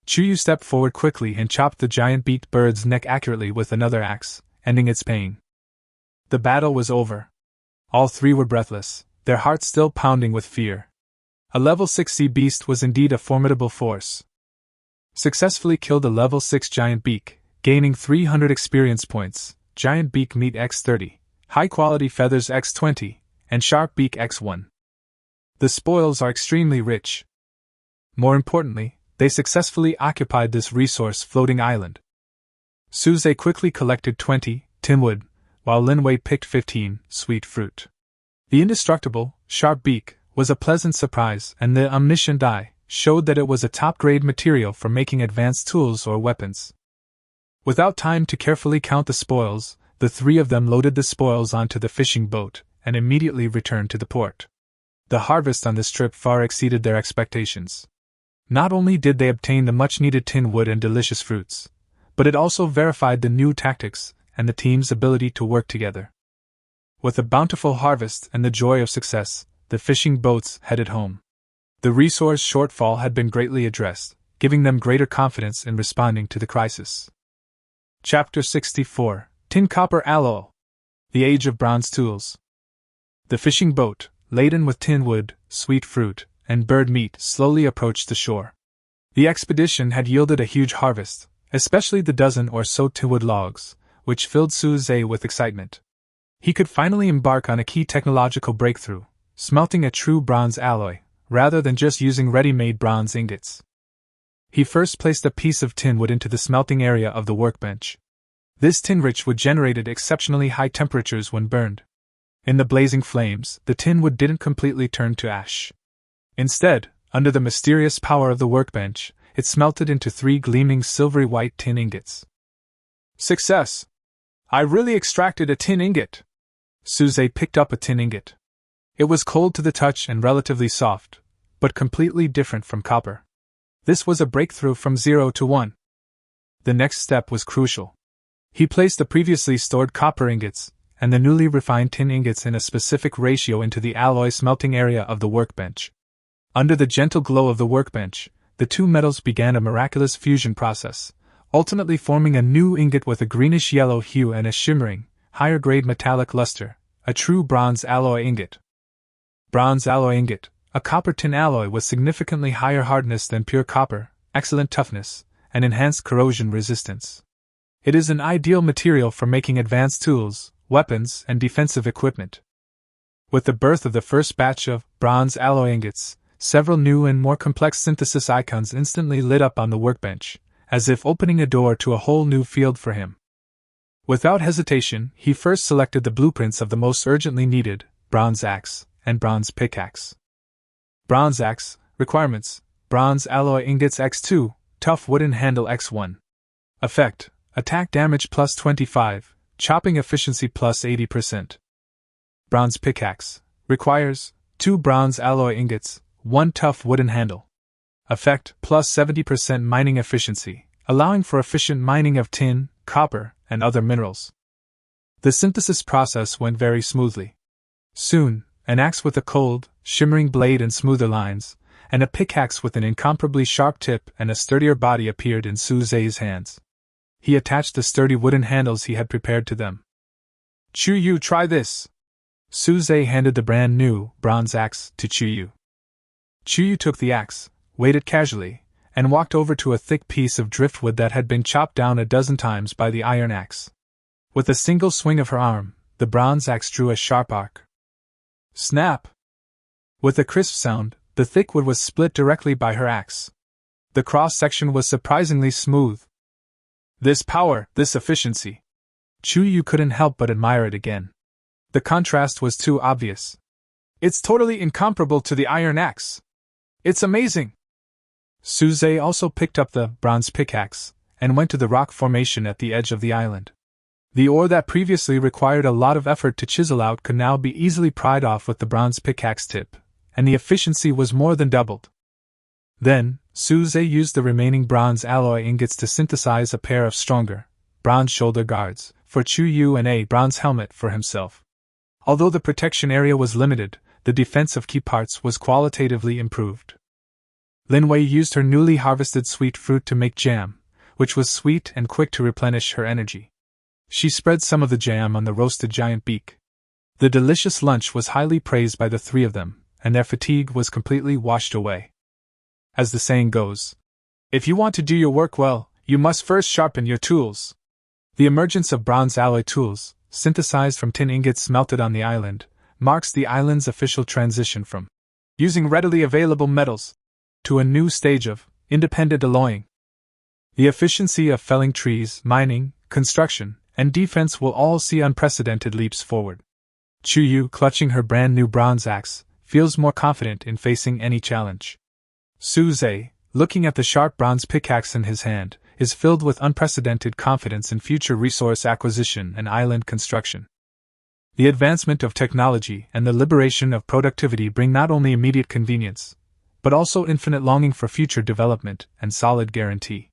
Chu Yu stepped forward quickly and chopped the giant-beaked bird's neck accurately with another axe, ending its pain. The battle was over. All three were breathless, their hearts still pounding with fear. A level 6 sea beast was indeed a formidable force. Successfully killed a level 6 giant beak, gaining 300 experience points, giant beak meat x30, high-quality feathers x20, and sharp beak x1. The spoils are extremely rich. More importantly, they successfully occupied this resource-floating island. Suze quickly collected 20 tin wood, while Lin Wei picked 15 sweet fruit. The indestructible, sharp beak was a pleasant surprise, and the omniscient eye showed that it was a top-grade material for making advanced tools or weapons. Without time to carefully count the spoils, the three of them loaded the spoils onto the fishing boat and immediately returned to the port. The harvest on this trip far exceeded their expectations. Not only did they obtain the much-needed tin wood and delicious fruits, but it also verified the new tactics and the team's ability to work together. With a bountiful harvest and the joy of success, the fishing boats headed home. The resource shortfall had been greatly addressed, giving them greater confidence in responding to the crisis. Chapter 64: Tin Copper Alloy. The Age of Bronze Tools. The fishing boat, laden with tin wood, sweet fruit, and bird meat, slowly approached the shore. The expedition had yielded a huge harvest, especially the dozen or so tinwood logs, which filled Suze with excitement. He could finally embark on a key technological breakthrough, smelting a true bronze alloy, rather than just using ready-made bronze ingots. He first placed a piece of tin wood into the smelting area of the workbench. This tinrich wood generated exceptionally high temperatures when burned. In the blazing flames, the tin wood didn't completely turn to ash. Instead, under the mysterious power of the workbench, it smelted into 3 gleaming silvery white tin ingots. Success! I really extracted a tin ingot! Suze picked up a tin ingot. It was cold to the touch and relatively soft, but completely different from copper. This was a breakthrough from 0 to 1. The next step was crucial. He placed the previously stored copper ingots and the newly refined tin ingots in a specific ratio into the alloy smelting area of the workbench. Under the gentle glow of the workbench, the two metals began a miraculous fusion process, ultimately forming a new ingot with a greenish-yellow hue and a shimmering, higher-grade metallic luster, a true bronze alloy ingot. Bronze alloy ingot, a copper-tin alloy with significantly higher hardness than pure copper, excellent toughness, and enhanced corrosion resistance. It is an ideal material for making advanced tools, weapons, and defensive equipment. With the birth of the first batch of bronze alloy ingots, several new and more complex synthesis icons instantly lit up on the workbench, as if opening a door to a whole new field for him. Without hesitation, he first selected the blueprints of the most urgently needed bronze axe and bronze pickaxe. Bronze axe requirements: bronze alloy ingots x2, tough wooden handle x1. Effect: attack damage plus 25, chopping efficiency plus 80%. Bronze pickaxe requires 2 bronze alloy ingots, one tough wooden handle. Effect plus 70% mining efficiency, allowing for efficient mining of tin, copper, and other minerals. The synthesis process went very smoothly. Soon, an axe with a cold, shimmering blade and smoother lines, and a pickaxe with an incomparably sharp tip and a sturdier body appeared in Su-Zei's hands. He attached the sturdy wooden handles he had prepared to them. Chu-Yu, try this! Su-Zei handed the brand new, bronze axe to Chu-Yu. Chu-Yu took the axe, weighed it casually, and walked over to a thick piece of driftwood that had been chopped down a dozen times by the iron axe. With a single swing of her arm, the bronze axe drew a sharp arc. Snap! With a crisp sound, the thick wood was split directly by her axe. The cross-section was surprisingly smooth. This power, this efficiency. Chu-Yu couldn't help but admire it again. The contrast was too obvious. It's totally incomparable to the iron axe. It's amazing! Su-Zei also picked up the bronze pickaxe and went to the rock formation at the edge of the island. The ore that previously required a lot of effort to chisel out could now be easily pried off with the bronze pickaxe tip, and the efficiency was more than doubled. Then, Su-Zei used the remaining bronze alloy ingots to synthesize a pair of stronger, bronze shoulder guards for Chu-Yu and a bronze helmet for himself. Although the protection area was limited, the defense of key parts was qualitatively improved. Lin Wei used her newly harvested sweet fruit to make jam, which was sweet and quick to replenish her energy. She spread some of the jam on the roasted giant beak. The delicious lunch was highly praised by the three of them, and their fatigue was completely washed away. As the saying goes, if you want to do your work well, you must first sharpen your tools. The emergence of bronze alloy tools, synthesized from tin ingots smelted on the island, marks the island's official transition from using readily available metals to a new stage of independent alloying. The efficiency of felling trees, mining, construction, and defense will all see unprecedented leaps forward. Chu-Yu, clutching her brand new bronze axe, feels more confident in facing any challenge. Su-Zei, looking at the sharp bronze pickaxe in his hand, is filled with unprecedented confidence in future resource acquisition and island construction. The advancement of technology and the liberation of productivity bring not only immediate convenience, but also infinite longing for future development and solid guarantee.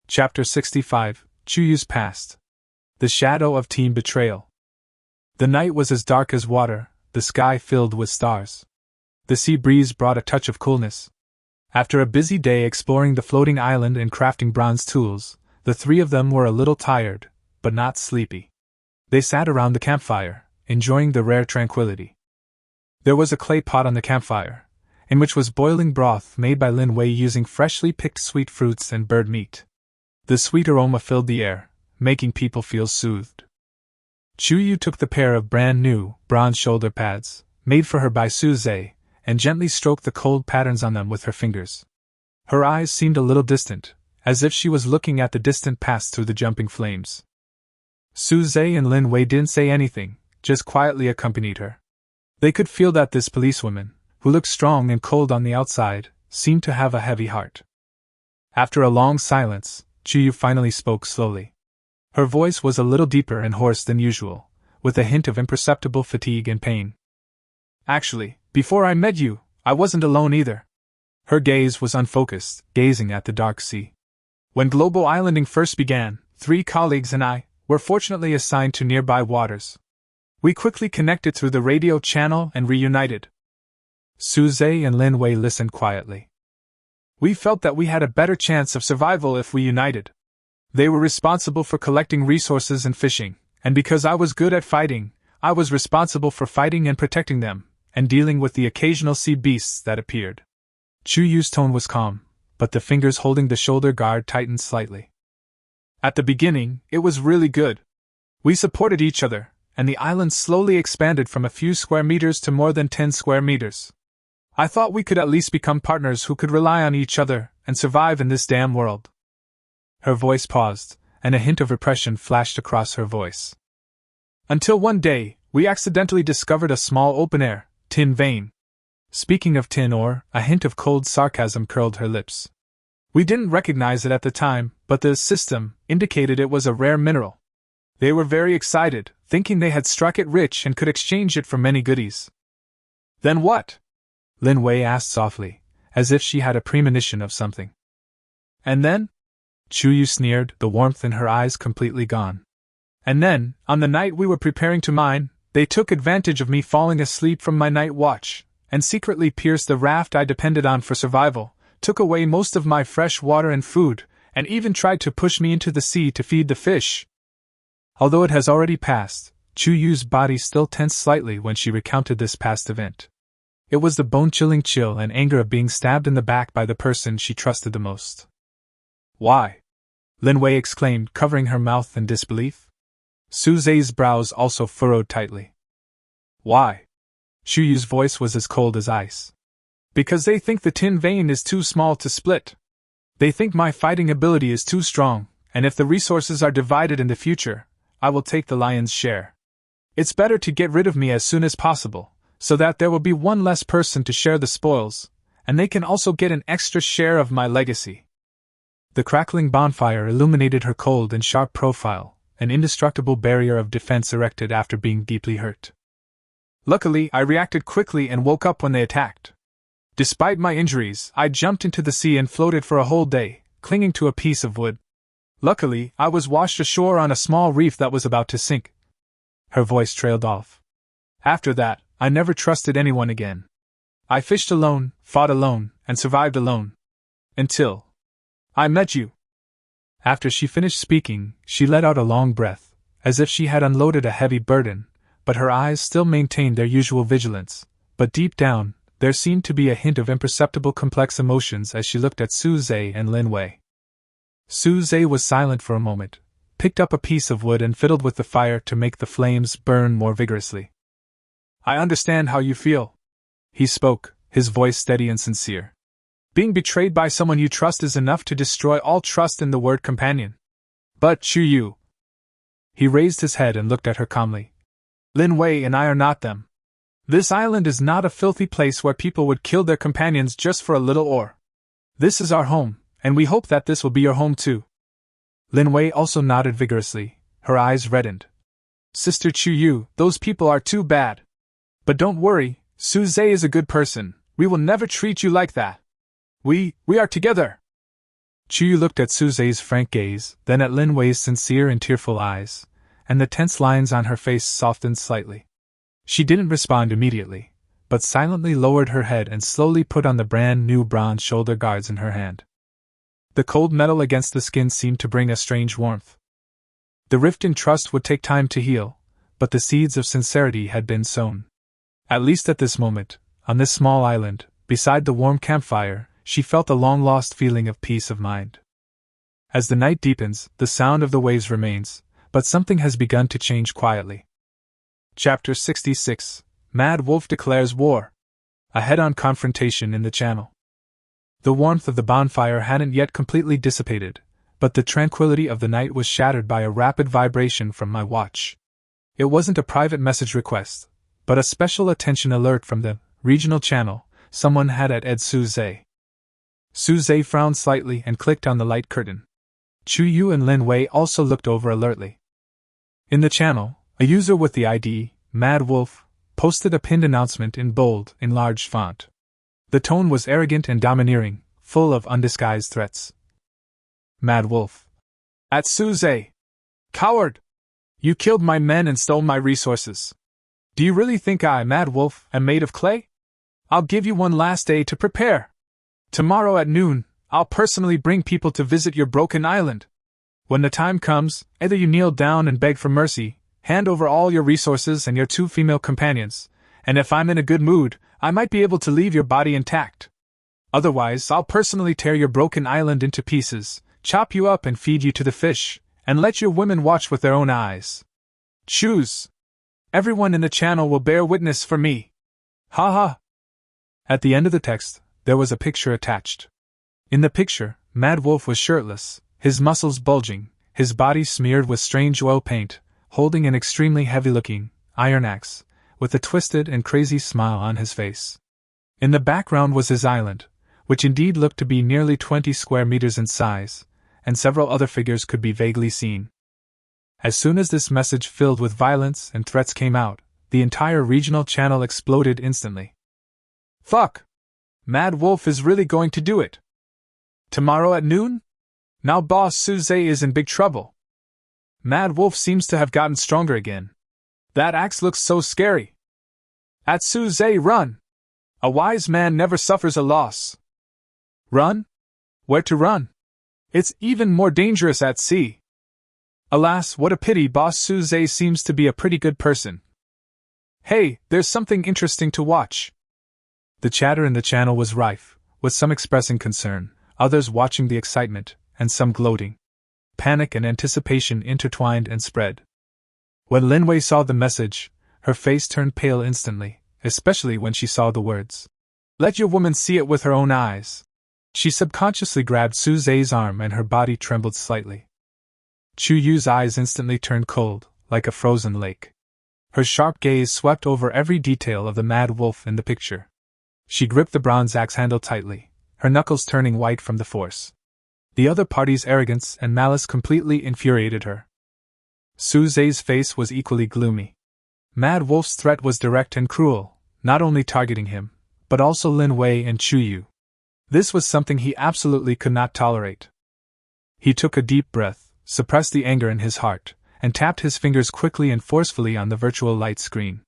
Chapter 65, Chu-Yu's Past. The Shadow of Team Betrayal. The night was as dark as water, the sky filled with stars. The sea breeze brought a touch of coolness. After a busy day exploring the floating island and crafting bronze tools, the three of them were a little tired, but not sleepy. They sat around the campfire, enjoying the rare tranquility. There was a clay pot on the campfire, in which was boiling broth made by Lin Wei using freshly picked sweet fruits and bird meat. The sweet aroma filled the air, making people feel soothed. Chu-Yu took the pair of brand new, bronze shoulder pads, made for her by Su-Zei, and gently stroked the cold patterns on them with her fingers. Her eyes seemed a little distant, as if she was looking at the distant past through the jumping flames. Su-Zei and Lin Wei didn't say anything, just quietly accompanied her. They could feel that this policewoman, who looked strong and cold on the outside, seemed to have a heavy heart. After a long silence, Chu-Yu finally spoke slowly. Her voice was a little deeper and hoarse than usual, with a hint of imperceptible fatigue and pain. Actually, before I met you, I wasn't alone either. Her gaze was unfocused, gazing at the dark sea. When global islanding first began, 3 colleagues and I were fortunately assigned to nearby waters. We quickly connected through the radio channel and reunited. Su-Zei and Lin Wei listened quietly. We felt that we had a better chance of survival if we united. They were responsible for collecting resources and fishing, and because I was good at fighting, I was responsible for fighting and protecting them, and dealing with the occasional sea beasts that appeared. Chu-Yu's tone was calm, but the fingers holding the shoulder guard tightened slightly. At the beginning, it was really good. We supported each other, and the island slowly expanded from a few square meters to more than 10 square meters. I thought we could at least become partners who could rely on each other and survive in this damn world. Her voice paused, and a hint of repression flashed across her voice. Until one day, we accidentally discovered a small open-air, tin vein. Speaking of tin ore, a hint of cold sarcasm curled her lips. We didn't recognize it at the time, but the system indicated it was a rare mineral. They were very excited, thinking they had struck it rich and could exchange it for many goodies. Then what? Lin Wei asked softly, as if she had a premonition of something. And then? Chu Yu sneered, the warmth in her eyes completely gone. And then, on the night we were preparing to mine, they took advantage of me falling asleep from my night watch, and secretly pierced the raft I depended on for survival, took away most of my fresh water and food, and even tried to push me into the sea to feed the fish. Although it has already passed, Chu Yu's body still tensed slightly when she recounted this past event. It was the bone-chilling chill and anger of being stabbed in the back by the person she trusted the most. Why? Lin Wei exclaimed, covering her mouth in disbelief. Su Zhe's brows also furrowed tightly. Why? Xu Yu's voice was as cold as ice. Because they think the tin vein is too small to split. They think my fighting ability is too strong, and if the resources are divided in the future, I will take the lion's share. It's better to get rid of me as soon as possible, so that there will be one less person to share the spoils, and they can also get an extra share of my legacy. The crackling bonfire illuminated her cold and sharp profile, an indestructible barrier of defense erected after being deeply hurt. Luckily, I reacted quickly and woke up when they attacked. Despite my injuries, I jumped into the sea and floated for a whole day, clinging to a piece of wood. Luckily, I was washed ashore on a small reef that was about to sink. Her voice trailed off. After that, I never trusted anyone again. I fished alone, fought alone, and survived alone. Until I met you. After she finished speaking, she let out a long breath, as if she had unloaded a heavy burden, but her eyes still maintained their usual vigilance. But deep down, there seemed to be a hint of imperceptible complex emotions as she looked at Su Zhe and Lin Wei. Su Zhe was silent for a moment, picked up a piece of wood and fiddled with the fire to make the flames burn more vigorously. I understand how you feel. He spoke, his voice steady and sincere. Being betrayed by someone you trust is enough to destroy all trust in the word companion. But Chu Yu. He raised his head and looked at her calmly. Lin Wei and I are not them. This island is not a filthy place where people would kill their companions just for a little ore. This is our home, and we hope that this will be your home too. Lin Wei also nodded vigorously, her eyes reddened. Sister Chu Yu, those people are too bad. But don't worry, Su Zhe is a good person. We will never treat you like that. We are together. Chu Yu looked at Su Zhe's frank gaze, then at Lin Wei's sincere and tearful eyes, and the tense lines on her face softened slightly. She didn't respond immediately, but silently lowered her head and slowly put on the brand new bronze shoulder guards in her hand. The cold metal against the skin seemed to bring a strange warmth. The rift in trust would take time to heal, but the seeds of sincerity had been sown. At least at this moment, on this small island, beside the warm campfire, she felt a long-lost feeling of peace of mind. As the night deepens, the sound of the waves remains, but something has begun to change quietly. Chapter 66: Mad Wolf Declares War. A head-on confrontation in the channel. The warmth of the bonfire hadn't yet completely dissipated, but the tranquility of the night was shattered by a rapid vibration from my watch. It wasn't a private message request, but a special attention alert from the regional channel someone had at Su Zhe. Su Zhe frowned slightly and clicked on the light curtain. Chu Yu and Lin Wei also looked over alertly. In the channel, a user with the ID, Mad Wolf, posted a pinned announcement in bold, enlarged font. The tone was arrogant and domineering, full of undisguised threats. Mad Wolf. At Su Zhe. Coward! You killed my men and stole my resources. Do you really think I, Mad Wolf, am made of clay? I'll give you one last day to prepare. Tomorrow at noon, I'll personally bring people to visit your broken island. When the time comes, either you kneel down and beg for mercy, hand over all your resources and your 2 female companions, and if I'm in a good mood, I might be able to leave your body intact. Otherwise, I'll personally tear your broken island into pieces, chop you up and feed you to the fish, and let your women watch with their own eyes. Choose. Everyone in the channel will bear witness for me. Ha ha. At the end of the text, there was a picture attached. In the picture, Mad Wolf was shirtless, his muscles bulging, his body smeared with strange oil paint, holding an extremely heavy-looking iron axe, with a twisted and crazy smile on his face. In the background was his island, which indeed looked to be nearly 20 square meters in size, and several other figures could be vaguely seen. As soon as this message filled with violence and threats came out, the entire regional channel exploded instantly. Fuck! Mad Wolf is really going to do it. Tomorrow at noon? Now Boss Suze is in big trouble. Mad Wolf seems to have gotten stronger again. That axe looks so scary. At Suze, run! A wise man never suffers a loss. Run? Where to run? It's even more dangerous at sea. Alas, what a pity. Boss Suze seems to be a pretty good person. Hey, there's something interesting to watch. The chatter in the channel was rife, with some expressing concern, others watching the excitement, and some gloating. Panic and anticipation intertwined and spread. When Lin Wei saw the message, her face turned pale instantly, especially when she saw the words. Let your woman see it with her own eyes. She subconsciously grabbed Suze's arm and her body trembled slightly. Chu Yu's eyes instantly turned cold, like a frozen lake. Her sharp gaze swept over every detail of the Mad Wolf in the picture. She gripped the bronze axe handle tightly, her knuckles turning white from the force. The other party's arrogance and malice completely infuriated her. Suze's face was equally gloomy. Mad Wolf's threat was direct and cruel, not only targeting him, but also Lin Wei and Chu Yu. This was something he absolutely could not tolerate. He took a deep breath, suppressed the anger in his heart, and tapped his fingers quickly and forcefully on the virtual light screen.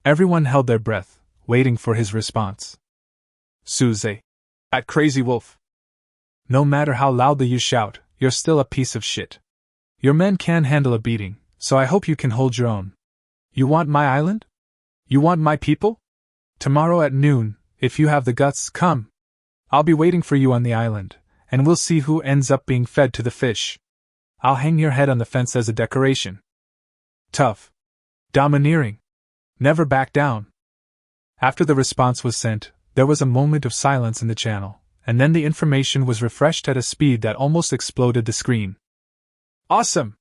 Everyone held their breath, waiting for his response. Suze. At Crazy Wolf. No matter how loudly you shout, you're still a piece of shit. Your men can handle a beating, so I hope you can hold your own. You want my island? You want my people? Tomorrow at noon, if you have the guts, come. I'll be waiting for you on the island, and we'll see who ends up being fed to the fish. I'll hang your head on the fence as a decoration. Tough. Domineering. Never back down. After the response was sent, there was a moment of silence in the channel, and then the information was refreshed at a speed that almost exploded the screen. Awesome!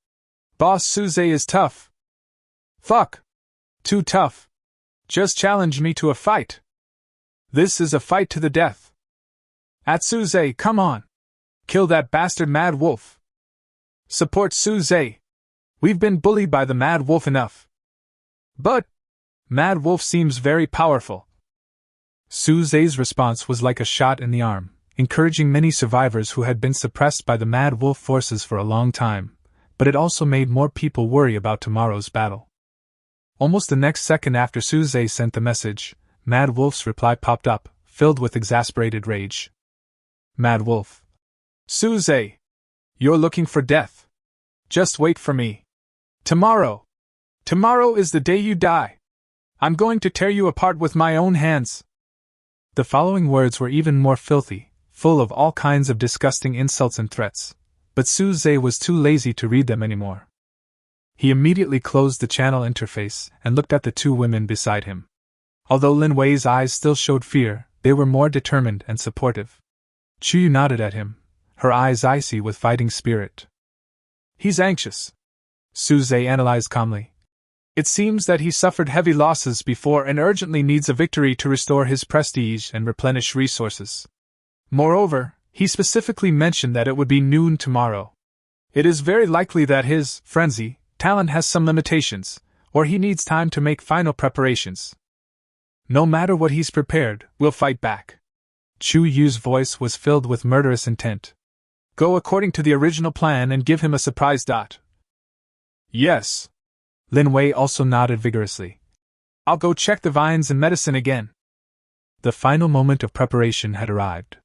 Boss Suze is tough. Fuck! Too tough. Just challenge me to a fight. This is a fight to the death. At Suze, come on! Kill that bastard Mad Wolf. Support Suze. We've been bullied by the Mad Wolf enough. But Mad Wolf seems very powerful. Suze's response was like a shot in the arm, encouraging many survivors who had been suppressed by the Mad Wolf forces for a long time, but it also made more people worry about tomorrow's battle. Almost the next second after Suze sent the message, Mad Wolf's reply popped up, filled with exasperated rage. Mad Wolf. Suze! You're looking for death. Just wait for me. Tomorrow. Tomorrow is the day you die. I'm going to tear you apart with my own hands. The following words were even more filthy, full of all kinds of disgusting insults and threats, but Suze was too lazy to read them anymore. He immediately closed the channel interface and looked at the two women beside him. Although Lin Wei's eyes still showed fear, they were more determined and supportive. Chu Yu nodded at him, her eyes icy with fighting spirit. He's anxious. Suze analyzed calmly. It seems that he suffered heavy losses before and urgently needs a victory to restore his prestige and replenish resources. Moreover, he specifically mentioned that it would be noon tomorrow. It is very likely that his frenzy talent has some limitations, or he needs time to make final preparations. No matter what he's prepared, we'll fight back. Chu Yu's voice was filled with murderous intent. Go according to the original plan and give him a surprise. Yes. Lin Wei also nodded vigorously. I'll go check the vines and medicine again. The final moment of preparation had arrived.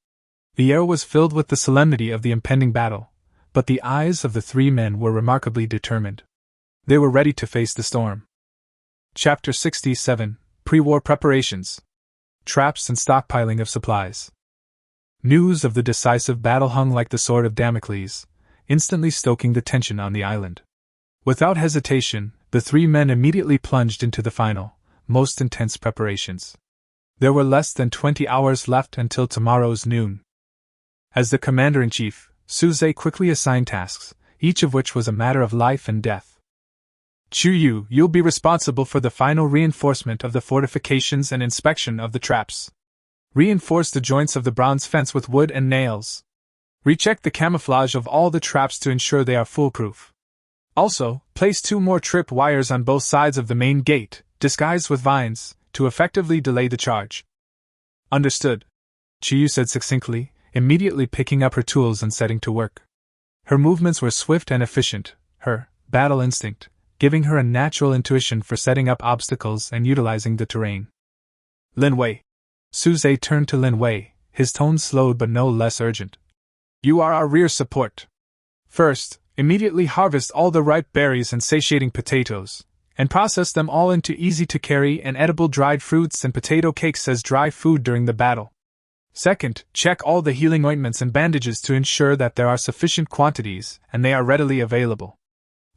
The air was filled with the solemnity of the impending battle, but the eyes of the three men were remarkably determined. They were ready to face the storm. Chapter 67, Pre-War Preparations. Traps and Stockpiling of Supplies. News of the decisive battle hung like the sword of Damocles, instantly stoking the tension on the island. Without hesitation, the three men immediately plunged into the final, most intense preparations. There were less than 20 hours left until tomorrow's noon. As the commander-in-chief, Suze quickly assigned tasks, each of which was a matter of life and death. Chu Yu, you'll be responsible for the final reinforcement of the fortifications and inspection of the traps. Reinforce the joints of the bronze fence with wood and nails. Recheck the camouflage of all the traps to ensure they are foolproof. Also, place 2 more trip wires on both sides of the main gate, disguised with vines, to effectively delay the charge. Understood. Chiyu said succinctly, immediately picking up her tools and setting to work. Her movements were swift and efficient, her battle instinct giving her a natural intuition for setting up obstacles and utilizing the terrain. Lin Wei. Suze turned to Lin Wei, his tone slowed but no less urgent. You are our rear support. First, immediately harvest all the ripe berries and satiating potatoes, and process them all into easy-to-carry and edible dried fruits and potato cakes as dry food during the battle. Second, check all the healing ointments and bandages to ensure that there are sufficient quantities and they are readily available.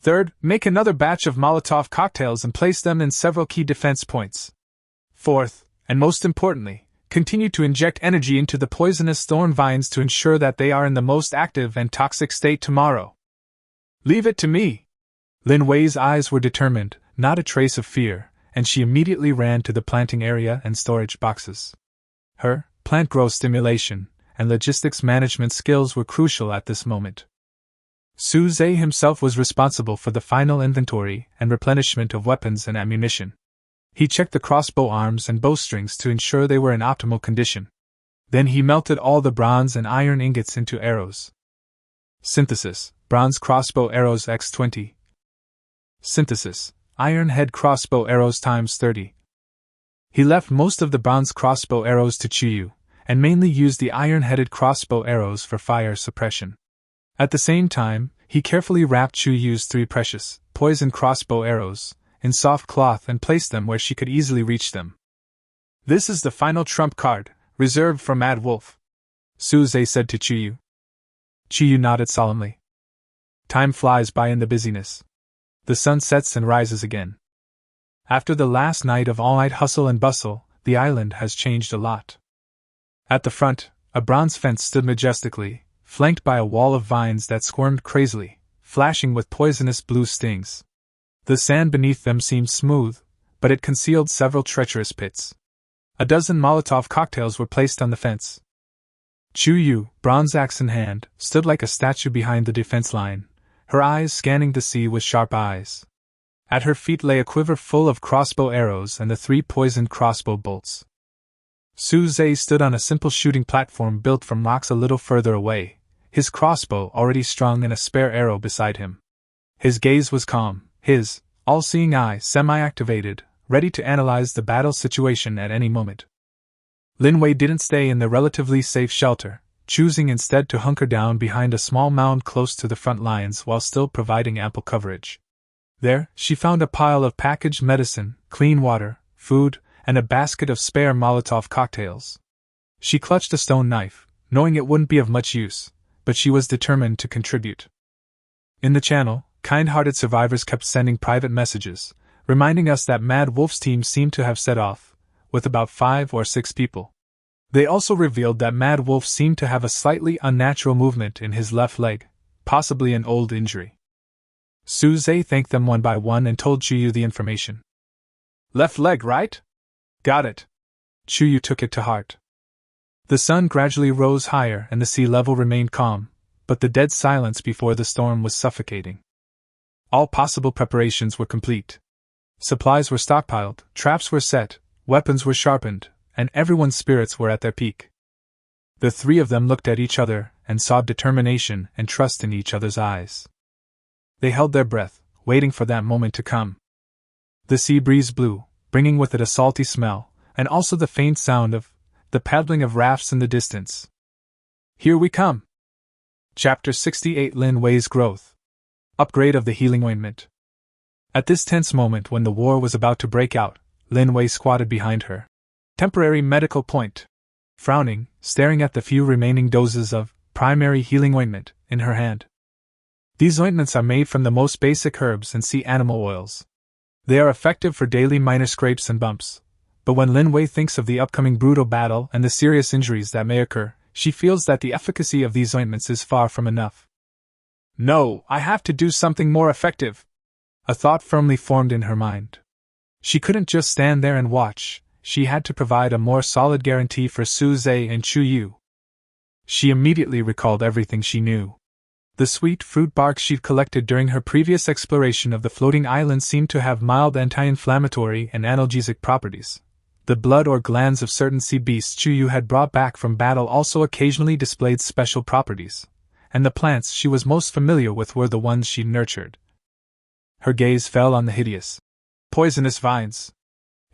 Third, make another batch of Molotov cocktails and place them in several key defense points. Fourth, and most importantly, continue to inject energy into the poisonous thorn vines to ensure that they are in the most active and toxic state tomorrow. Leave it to me. Lin Wei's eyes were determined, not a trace of fear, and she immediately ran to the planting area and storage boxes. Her plant growth stimulation and logistics management skills were crucial at this moment. Suze himself was responsible for the final inventory and replenishment of weapons and ammunition. He checked the crossbow arms and bowstrings to ensure they were in optimal condition. Then he melted all the bronze and iron ingots into arrows. Synthesis: bronze crossbow arrows x20. Synthesis: iron head crossbow arrows times 30. He left most of the bronze crossbow arrows to Chiyu, and mainly used the iron-headed crossbow arrows for fire suppression. At the same time, he carefully wrapped Chuyu's 3 precious, poison crossbow arrows in soft cloth and placed them where she could easily reach them. This is the final trump card, reserved for Mad Wolf, Suze said to Chiyu. Chiyu nodded solemnly. Time flies by in the busyness. The sun sets and rises again. After the last night of all-night hustle and bustle, the island has changed a lot. At the front, a bronze fence stood majestically, flanked by a wall of vines that squirmed crazily, flashing with poisonous blue stings. The sand beneath them seemed smooth, but it concealed several treacherous pits. A dozen Molotov cocktails were placed on the fence. Chuyu, bronze axe in hand, stood like a statue behind the defense line, her eyes scanning the sea with sharp eyes. At her feet lay a quiver full of crossbow arrows and the 3 poisoned crossbow bolts. Suze stood on a simple shooting platform built from rocks a little further away, his crossbow already strung and a spare arrow beside him. His gaze was calm, his all-seeing eye semi-activated, ready to analyze the battle situation at any moment. Lin Wei didn't stay in the relatively safe shelter, choosing instead to hunker down behind a small mound close to the front lines while still providing ample coverage. There, she found a pile of packaged medicine, clean water, food, and a basket of spare Molotov cocktails. She clutched a stone knife, knowing it wouldn't be of much use, but she was determined to contribute. In the channel, kind-hearted survivors kept sending private messages, reminding us that Mad Wolf's team seemed to have set off, with about 5 or 6 people. They also revealed that Mad Wolf seemed to have a slightly unnatural movement in his left leg, possibly an old injury. Suze thanked them one by one and told Chuyu the information. Left leg, right? Got it. Chuyu took it to heart. The sun gradually rose higher and the sea level remained calm, but the dead silence before the storm was suffocating. All possible preparations were complete. Supplies were stockpiled, traps were set, weapons were sharpened, and everyone's spirits were at their peak. The 3 of them looked at each other and saw determination and trust in each other's eyes. They held their breath, waiting for that moment to come. The sea breeze blew, bringing with it a salty smell, and also the faint sound of the paddling of rafts in the distance. Here we come! Chapter 68: Lin Wei's Growth. Upgrade of the healing ointment. At this tense moment when the war was about to break out, Lin Wei squatted behind her temporary medical point, frowning, staring at the few remaining doses of primary healing ointment in her hand. These ointments are made from the most basic herbs and sea animal oils. They are effective for daily minor scrapes and bumps, but when Lin Wei thinks of the upcoming brutal battle and the serious injuries that may occur, she feels that the efficacy of these ointments is far from enough. No, I have to do something more effective. A thought firmly formed in her mind. She couldn't just stand there and watch, she had to provide a more solid guarantee for Suze and Chuyu. She immediately recalled everything she knew. The sweet fruit bark she'd collected during her previous exploration of the floating island seemed to have mild anti-inflammatory and analgesic properties, The blood or glands of certain sea beasts Chuyu had brought back from battle also occasionally displayed special properties, and the plants she was most familiar with were the ones she nurtured. Her gaze fell on the hideous, poisonous vines.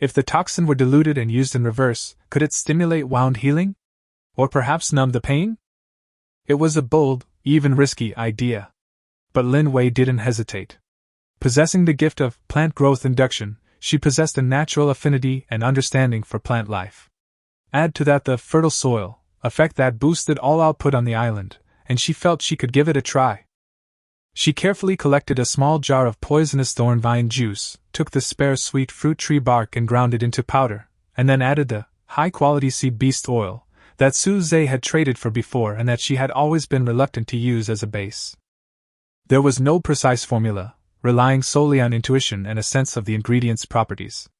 If the toxin were diluted and used in reverse, could it stimulate wound healing? Or perhaps numb the pain? It was a bold, even risky idea. But Lin Wei didn't hesitate. Possessing the gift of plant growth induction, she possessed a natural affinity and understanding for plant life. Add to that the fertile soil, effect that boosted all output on the island, and she felt she could give it a try. She carefully collected a small jar of poisonous thorn vine juice, took the spare sweet fruit tree bark and ground it into powder, and then added the high-quality sea beast oil that Su Zhe had traded for before and that she had always been reluctant to use as a base. There was no precise formula, relying solely on intuition and a sense of the ingredients' properties.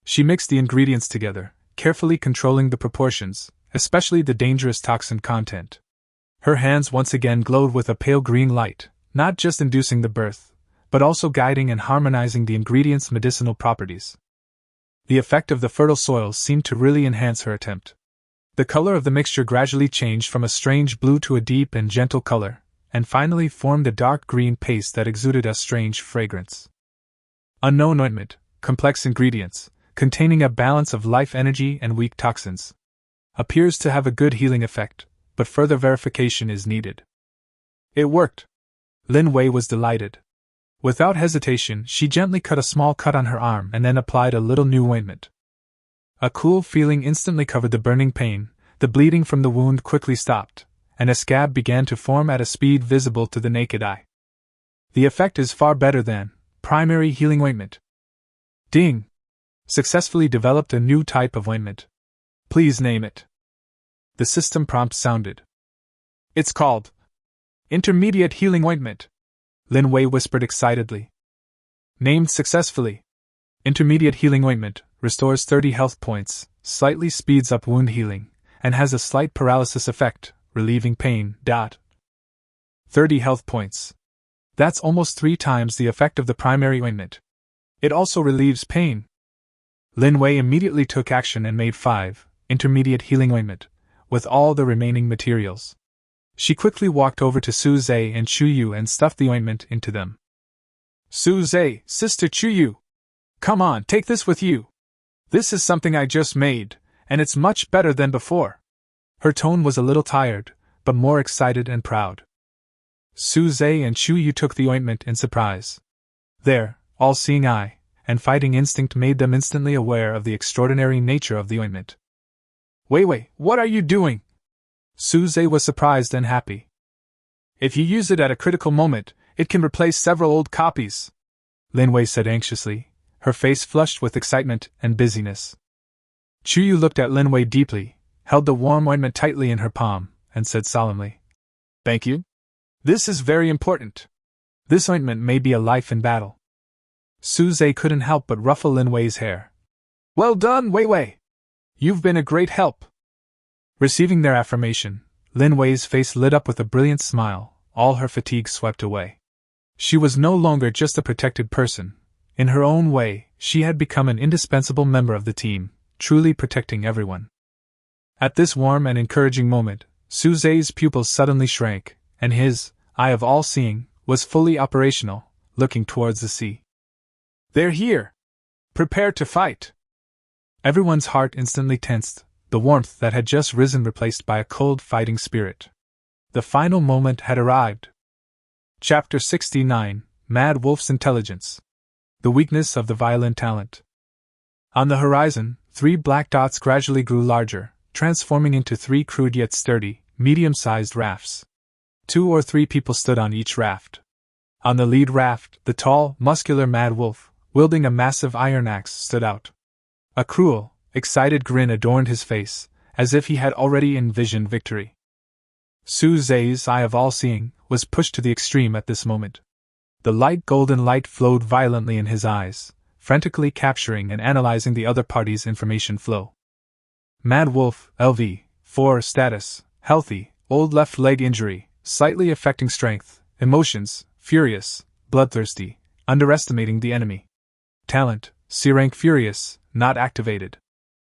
She mixed the ingredients together, carefully controlling the proportions, especially the dangerous toxin content. Her hands once again glowed with a pale green light, not just inducing the birth, but also guiding and harmonizing the ingredients' medicinal properties. The effect of the fertile soil seemed to really enhance her attempt. The color of the mixture gradually changed from a strange blue to a deep and gentle color, and finally formed a dark green paste that exuded a strange fragrance. Unknown ointment, complex ingredients, containing a balance of life energy and weak toxins. Appears to have a good healing effect, but further verification is needed. It worked. Lin Wei was delighted. Without hesitation, she gently cut a small cut on her arm and then applied a little new ointment. A cool feeling instantly covered the burning pain, the bleeding from the wound quickly stopped, and a scab began to form at a speed visible to the naked eye. The effect is far better than primary healing ointment. Ding! Successfully developed a new type of ointment. Please name it. The system prompt sounded. It's called intermediate healing ointment, Lin Wei whispered excitedly. Named successfully. Intermediate healing ointment restores 30 health points, slightly speeds up wound healing, and has a slight paralysis effect, relieving pain. 30 health points. That's almost 3 times the effect of the primary ointment. It also relieves pain. Lin Wei immediately took action and made 5 intermediate healing ointment, with all the remaining materials. She quickly walked over to Su Zhe and Chuyu and stuffed the ointment into them. Su Zhe, Sister Chuyu! Come on, take this with you! This is something I just made, and it's much better than before. Her tone was a little tired, but more excited and proud. Su Zhe and Chuyu took the ointment in surprise. Their all-seeing eye and fighting instinct made them instantly aware of the extraordinary nature of the ointment. Wei, what are you doing? Su Zhe was surprised and happy. If you use it at a critical moment, it can replace several old copies, Lin Wei said anxiously, her face flushed with excitement and busyness. Chuyu looked at Lin Wei deeply, held the warm ointment tightly in her palm, and said solemnly, Thank you. This is very important. This ointment may be a life in battle. Su Zhe couldn't help but ruffle Lin Wei's hair. Well done, Wei. You've been a great help. Receiving their affirmation, Lin Wei's face lit up with a brilliant smile, all her fatigue swept away. She was no longer just a protected person. In her own way, she had become an indispensable member of the team, truly protecting everyone. At this warm and encouraging moment, Su Zhe's pupils suddenly shrank, and his eye of all-seeing was fully operational, looking towards the sea. They're here! Prepare to fight! Everyone's heart instantly tensed, the warmth that had just risen replaced by a cold fighting spirit. The final moment had arrived. Chapter 69, Mad Wolf's Intelligence. The Weakness of the Violin Talent. On the horizon, 3 black dots gradually grew larger, transforming into 3 crude yet sturdy, medium-sized rafts. 2 or 3 people stood on each raft. On the lead raft, the tall, muscular Mad Wolf, wielding a massive iron axe, stood out. A cruel, excited grin adorned his face, as if he had already envisioned victory. Su Zhe's eye of all-seeing was pushed to the extreme at this moment. The light golden light flowed violently in his eyes, frantically capturing and analyzing the other party's information flow. Mad Wolf, LV, 4 status, healthy, old left leg injury, slightly affecting strength, emotions, furious, bloodthirsty, underestimating the enemy. Talent, C rank furious, not activated.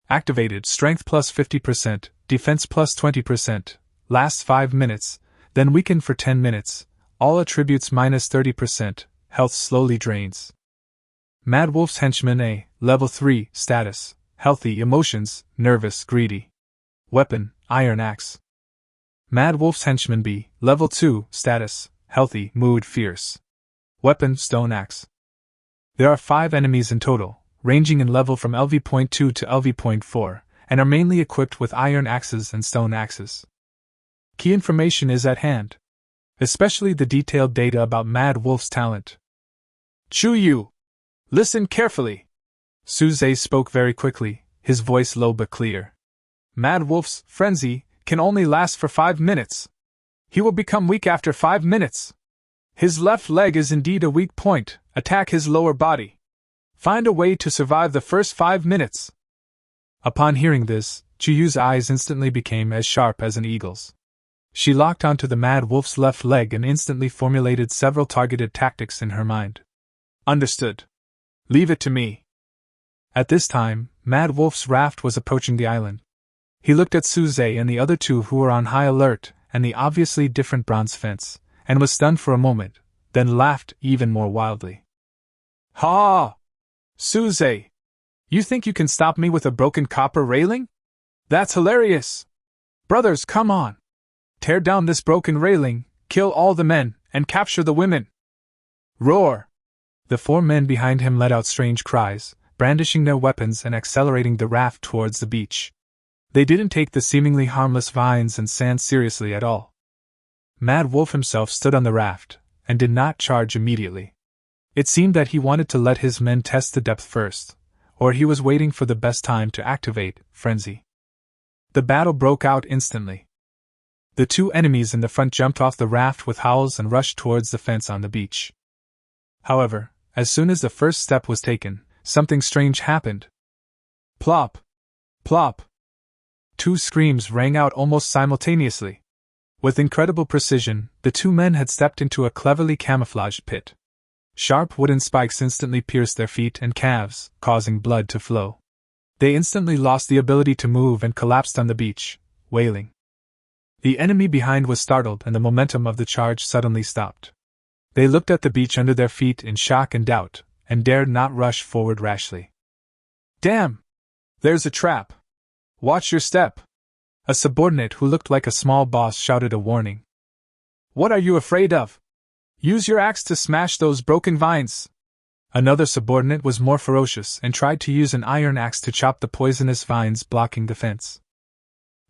Activated strength plus 50%, defense plus 20%, lasts 5 minutes, then weakened for 10 minutes, all attributes minus 30%, health slowly drains. Mad Wolf's Henchman A, level 3, status, healthy, emotions, nervous, greedy. Weapon, Iron Axe. Mad Wolf's Henchman B, level 2, status, healthy, mood, fierce. Weapon, Stone Axe. There are 5 enemies in total, ranging in level from LV.2 to LV.4, and are mainly equipped with iron axes and stone axes. Key information is at hand, especially the detailed data about Mad Wolf's talent. Chuyu! Listen carefully! Suze spoke very quickly, his voice low but clear. Mad Wolf's frenzy can only last for 5 minutes. He will become weak after 5 minutes. His left leg is indeed a weak point, attack his lower body. Find a way to survive the first 5 minutes. Upon hearing this, Chuyu's eyes instantly became as sharp as an eagle's. She locked onto the Mad Wolf's left leg and instantly formulated several targeted tactics in her mind. Understood. Leave it to me. At this time, Mad Wolf's raft was approaching the island. He looked at Suze and the other 2 who were on high alert and the obviously different bronze fence, and was stunned for a moment, then laughed even more wildly. Ha! Suze! You think you can stop me with a broken copper railing? That's hilarious! Brothers, come on! Tear down this broken railing, kill all the men, and capture the women! Roar! The 4 men behind him let out strange cries, brandishing their weapons and accelerating the raft towards the beach. They didn't take the seemingly harmless vines and sand seriously at all. Mad Wolf himself stood on the raft, and did not charge immediately. It seemed that he wanted to let his men test the depth first, or he was waiting for the best time to activate frenzy. The battle broke out instantly. The 2 enemies in the front jumped off the raft with howls and rushed towards the fence on the beach. However, as soon as the first step was taken, something strange happened. Plop! Plop! 2 screams rang out almost simultaneously. With incredible precision, the 2 men had stepped into a cleverly camouflaged pit. Sharp wooden spikes instantly pierced their feet and calves, causing blood to flow. They instantly lost the ability to move and collapsed on the beach, wailing. The enemy behind was startled and the momentum of the charge suddenly stopped. They looked at the beach under their feet in shock and doubt, and dared not rush forward rashly. Damn! There's a trap! Watch your step! A subordinate who looked like a small boss shouted a warning. What are you afraid of? Use your axe to smash those broken vines! Another subordinate was more ferocious and tried to use an iron axe to chop the poisonous vines blocking the fence.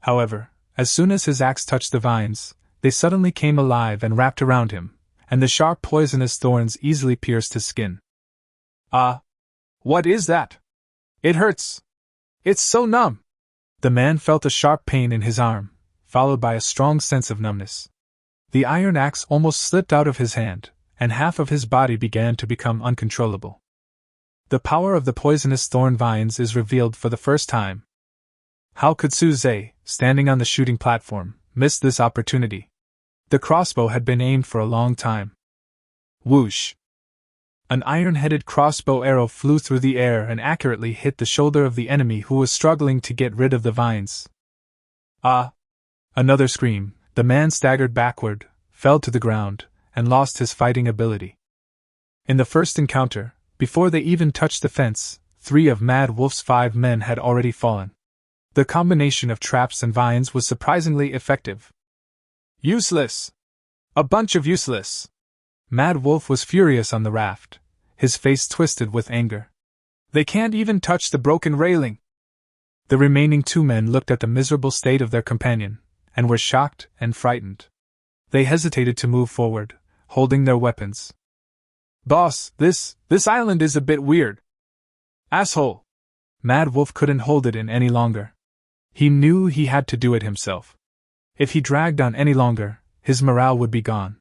However, as soon as his axe touched the vines, they suddenly came alive and wrapped around him, and the sharp poisonous thorns easily pierced his skin. Ah! What is that? It hurts! It's so numb! The man felt a sharp pain in his arm, followed by a strong sense of numbness. The iron axe almost slipped out of his hand, and half of his body began to become uncontrollable. The power of the poisonous thorn vines is revealed for the first time. How could Suze, standing on the shooting platform, miss this opportunity? The crossbow had been aimed for a long time. Whoosh! An iron-headed crossbow arrow flew through the air and accurately hit the shoulder of the enemy who was struggling to get rid of the vines. Ah! Another scream. The man staggered backward, fell to the ground, and lost his fighting ability. In the first encounter, before they even touched the fence, 3 of Mad Wolf's 5 men had already fallen. The combination of traps and vines was surprisingly effective. Useless! A bunch of useless! Mad Wolf was furious on the raft, his face twisted with anger. They can't even touch the broken railing! The remaining 2 men looked at the miserable state of their companion, and were shocked and frightened. They hesitated to move forward, holding their weapons. Boss, this island is a bit weird. Asshole! Mad Wolf couldn't hold it in any longer. He knew he had to do it himself. If he dragged on any longer, his morale would be gone.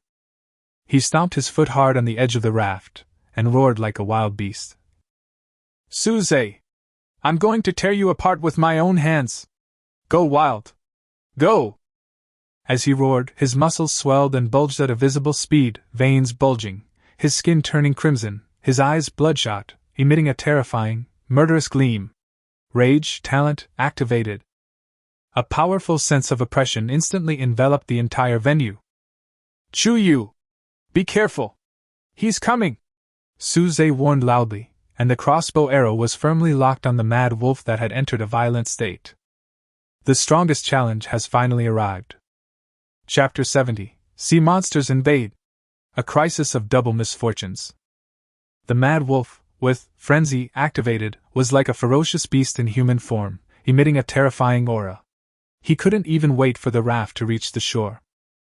He stomped his foot hard on the edge of the raft, and roared like a wild beast. Suze! I'm going to tear you apart with my own hands! Go wild! Go! As he roared, his muscles swelled and bulged at a visible speed, veins bulging, his skin turning crimson, his eyes bloodshot, emitting a terrifying, murderous gleam. Rage, talent, activated. A powerful sense of oppression instantly enveloped the entire venue. Chuyu! Be careful! He's coming! Suze warned loudly, and the crossbow arrow was firmly locked on the mad wolf that had entered a violent state. The strongest challenge has finally arrived. Chapter 70: Sea Monsters Invade. A Crisis of Double Misfortunes. The mad wolf, with frenzy activated, was like a ferocious beast in human form, emitting a terrifying aura. He couldn't even wait for the raft to reach the shore.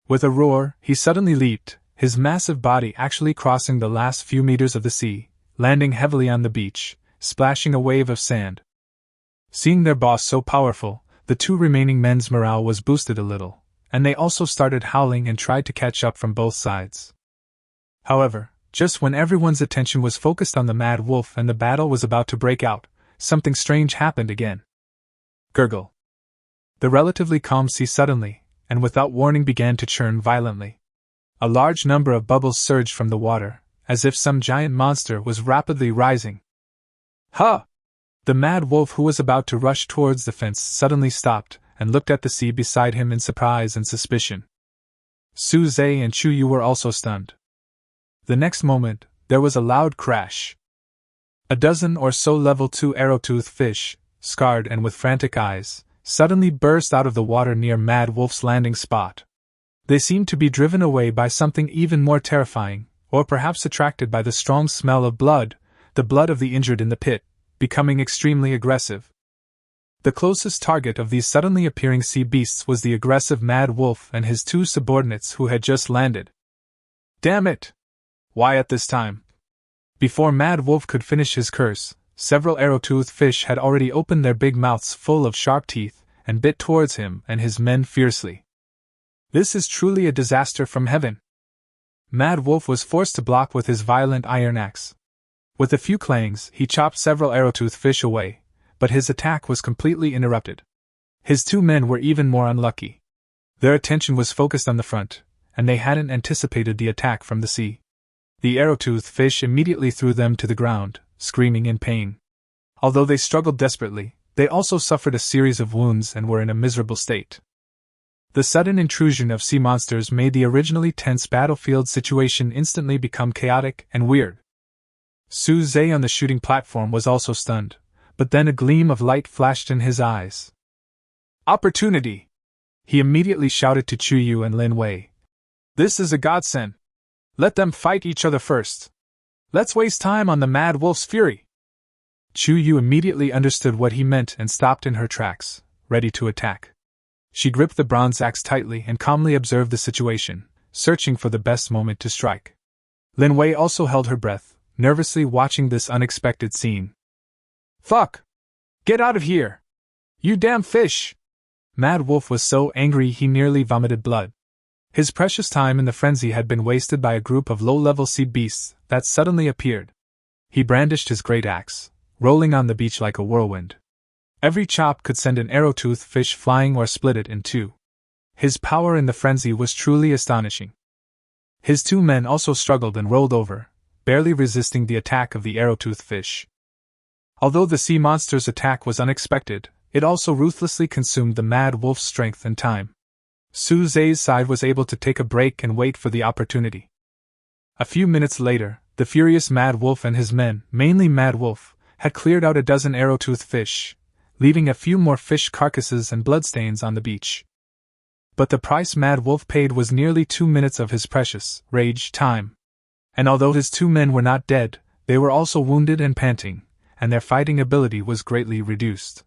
With a roar, he suddenly leaped, his massive body actually crossing the last few meters of the sea, landing heavily on the beach, splashing a wave of sand. Seeing their boss so powerful, the two remaining men's morale was boosted a little, and they also started howling and tried to catch up from both sides. However, just when everyone's attention was focused on the mad wolf and the battle was about to break out, something strange happened again. Gurgle. The relatively calm sea suddenly, and without warning, began to churn violently. A large number of bubbles surged from the water, as if some giant monster was rapidly rising. Huh! The mad wolf, who was about to rush towards the fence, suddenly stopped and looked at the sea beside him in surprise and suspicion. Suze and Chuyu were also stunned. The next moment, there was a loud crash. A dozen or so level 2 arrow-toothed fish, scarred and with frantic eyes, suddenly burst out of the water near Mad Wolf's landing spot. They seemed to be driven away by something even more terrifying, or perhaps attracted by the strong smell of blood, the blood of the injured in the pit, becoming extremely aggressive. The closest target of these suddenly appearing sea beasts was the aggressive Mad Wolf and his two subordinates who had just landed. Damn it! Why at this time? Before Mad Wolf could finish his curse, several arrow-toothed fish had already opened their big mouths full of sharp teeth and bit towards him and his men fiercely. This is truly a disaster from heaven. Mad Wolf was forced to block with his violent iron axe. With a few clangs, he chopped several arrow-toothed fish away, but his attack was completely interrupted. His two men were even more unlucky. Their attention was focused on the front, and they hadn't anticipated the attack from the sea. The arrow-toothed fish immediately threw them to the ground, screaming in pain. Although they struggled desperately, they also suffered a series of wounds and were in a miserable state. The sudden intrusion of sea monsters made the originally tense battlefield situation instantly become chaotic and weird. Suze on the shooting platform was also stunned, but then a gleam of light flashed in his eyes. Opportunity! He immediately shouted to Chuyu and Lin Wei. This is a godsend. Let them fight each other first. Let's waste time on the Mad Wolf's fury. Chuyu immediately understood what he meant and stopped in her tracks, ready to attack. She gripped the bronze axe tightly and calmly observed the situation, searching for the best moment to strike. Lin Wei also held her breath, nervously watching this unexpected scene. Fuck! Get out of here! You damn fish! Mad Wolf was so angry he nearly vomited blood. His precious time in the frenzy had been wasted by a group of low-level sea beasts that suddenly appeared. He brandished his great axe, rolling on the beach like a whirlwind. Every chop could send an arrow-toothed fish flying or split it in two. His power in the frenzy was truly astonishing. His two men also struggled and rolled over, barely resisting the attack of the arrow-toothed fish. Although the sea monster's attack was unexpected, it also ruthlessly consumed the Mad Wolf's strength and time. Suze's side was able to take a break and wait for the opportunity. A few minutes later, the furious Mad Wolf and his men, mainly Mad Wolf, had cleared out a dozen arrow-toothed fish, leaving a few more fish carcasses and bloodstains on the beach. But the price Mad Wolf paid was nearly 2 minutes of his precious rage time. And although his two men were not dead, they were also wounded and panting, and their fighting ability was greatly reduced.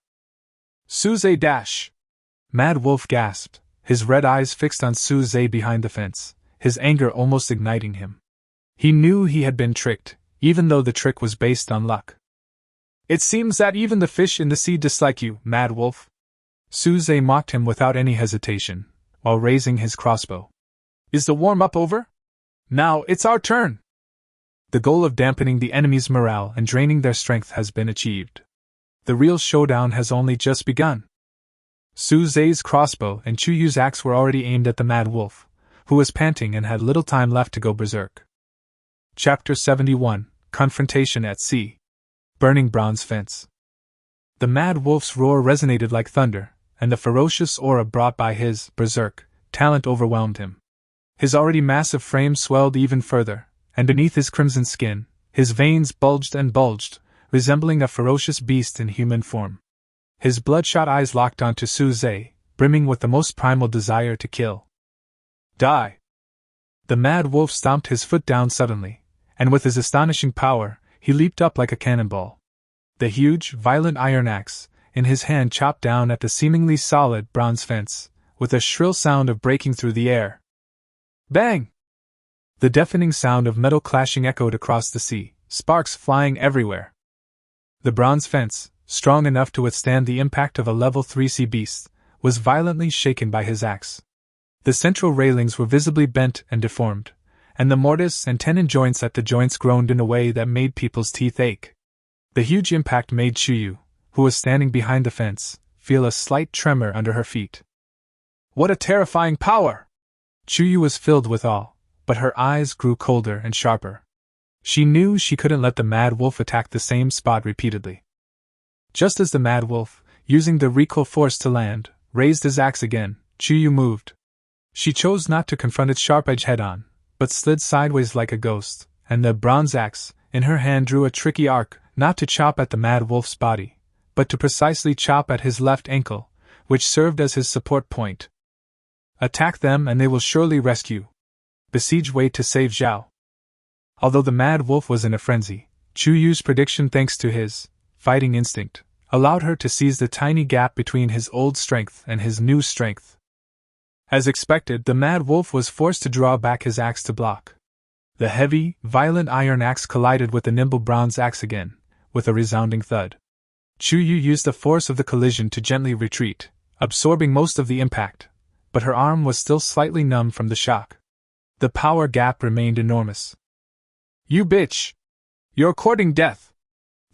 Suze dash! Mad Wolf gasped, his red eyes fixed on Suze behind the fence, his anger almost igniting him. He knew he had been tricked, even though the trick was based on luck. It seems that even the fish in the sea dislike you, Mad Wolf. Suze mocked him without any hesitation, while raising his crossbow. Is the warm-up over? Now it's our turn! The goal of dampening the enemy's morale and draining their strength has been achieved. The real showdown has only just begun. Suze's crossbow and Chuyu's axe were already aimed at the Mad Wolf, who was panting and had little time left to go berserk. Chapter 71: Confrontation at Sea. Burning Bronze Fence. The mad wolf's roar resonated like thunder, and the ferocious aura brought by his berserk talent overwhelmed him. His already massive frame swelled even further, and beneath his crimson skin, his veins bulged and bulged, resembling a ferocious beast in human form. His bloodshot eyes locked onto Suze, brimming with the most primal desire to kill. Die! The mad wolf stomped his foot down suddenly, and with his astonishing power, he leaped up like a cannonball. The huge, violent iron axe in his hand chopped down at the seemingly solid bronze fence, with a shrill sound of breaking through the air. Bang! The deafening sound of metal clashing echoed across the sea, sparks flying everywhere. The bronze fence, strong enough to withstand the impact of a level 3 sea beast, was violently shaken by his axe. The central railings were visibly bent and deformed, and the mortise and tenon joints at the joints groaned in a way that made people's teeth ache. The huge impact made Chuyu, who was standing behind the fence, feel a slight tremor under her feet. What a terrifying power! Chuyu was filled with awe, but her eyes grew colder and sharper. She knew she couldn't let the mad wolf attack the same spot repeatedly. Just as the mad wolf, using the recoil force to land, raised his axe again, Chuyu moved. She chose not to confront its sharp edge head-on, but slid sideways like a ghost, and the bronze axe, in her hand, drew a tricky arc, not to chop at the mad wolf's body, but to precisely chop at his left ankle, which served as his support point. Attack them and they will surely rescue. Besiege Wei to save Zhao. Although the mad wolf was in a frenzy, Chuyu's prediction, thanks to his fighting instinct, allowed her to seize the tiny gap between his old strength and his new strength. As expected, the mad wolf was forced to draw back his axe to block. The heavy, violent iron axe collided with the nimble bronze axe again, with a resounding thud. Chuyu used the force of the collision to gently retreat, absorbing most of the impact, but her arm was still slightly numb from the shock. The power gap remained enormous. You bitch! You're courting death!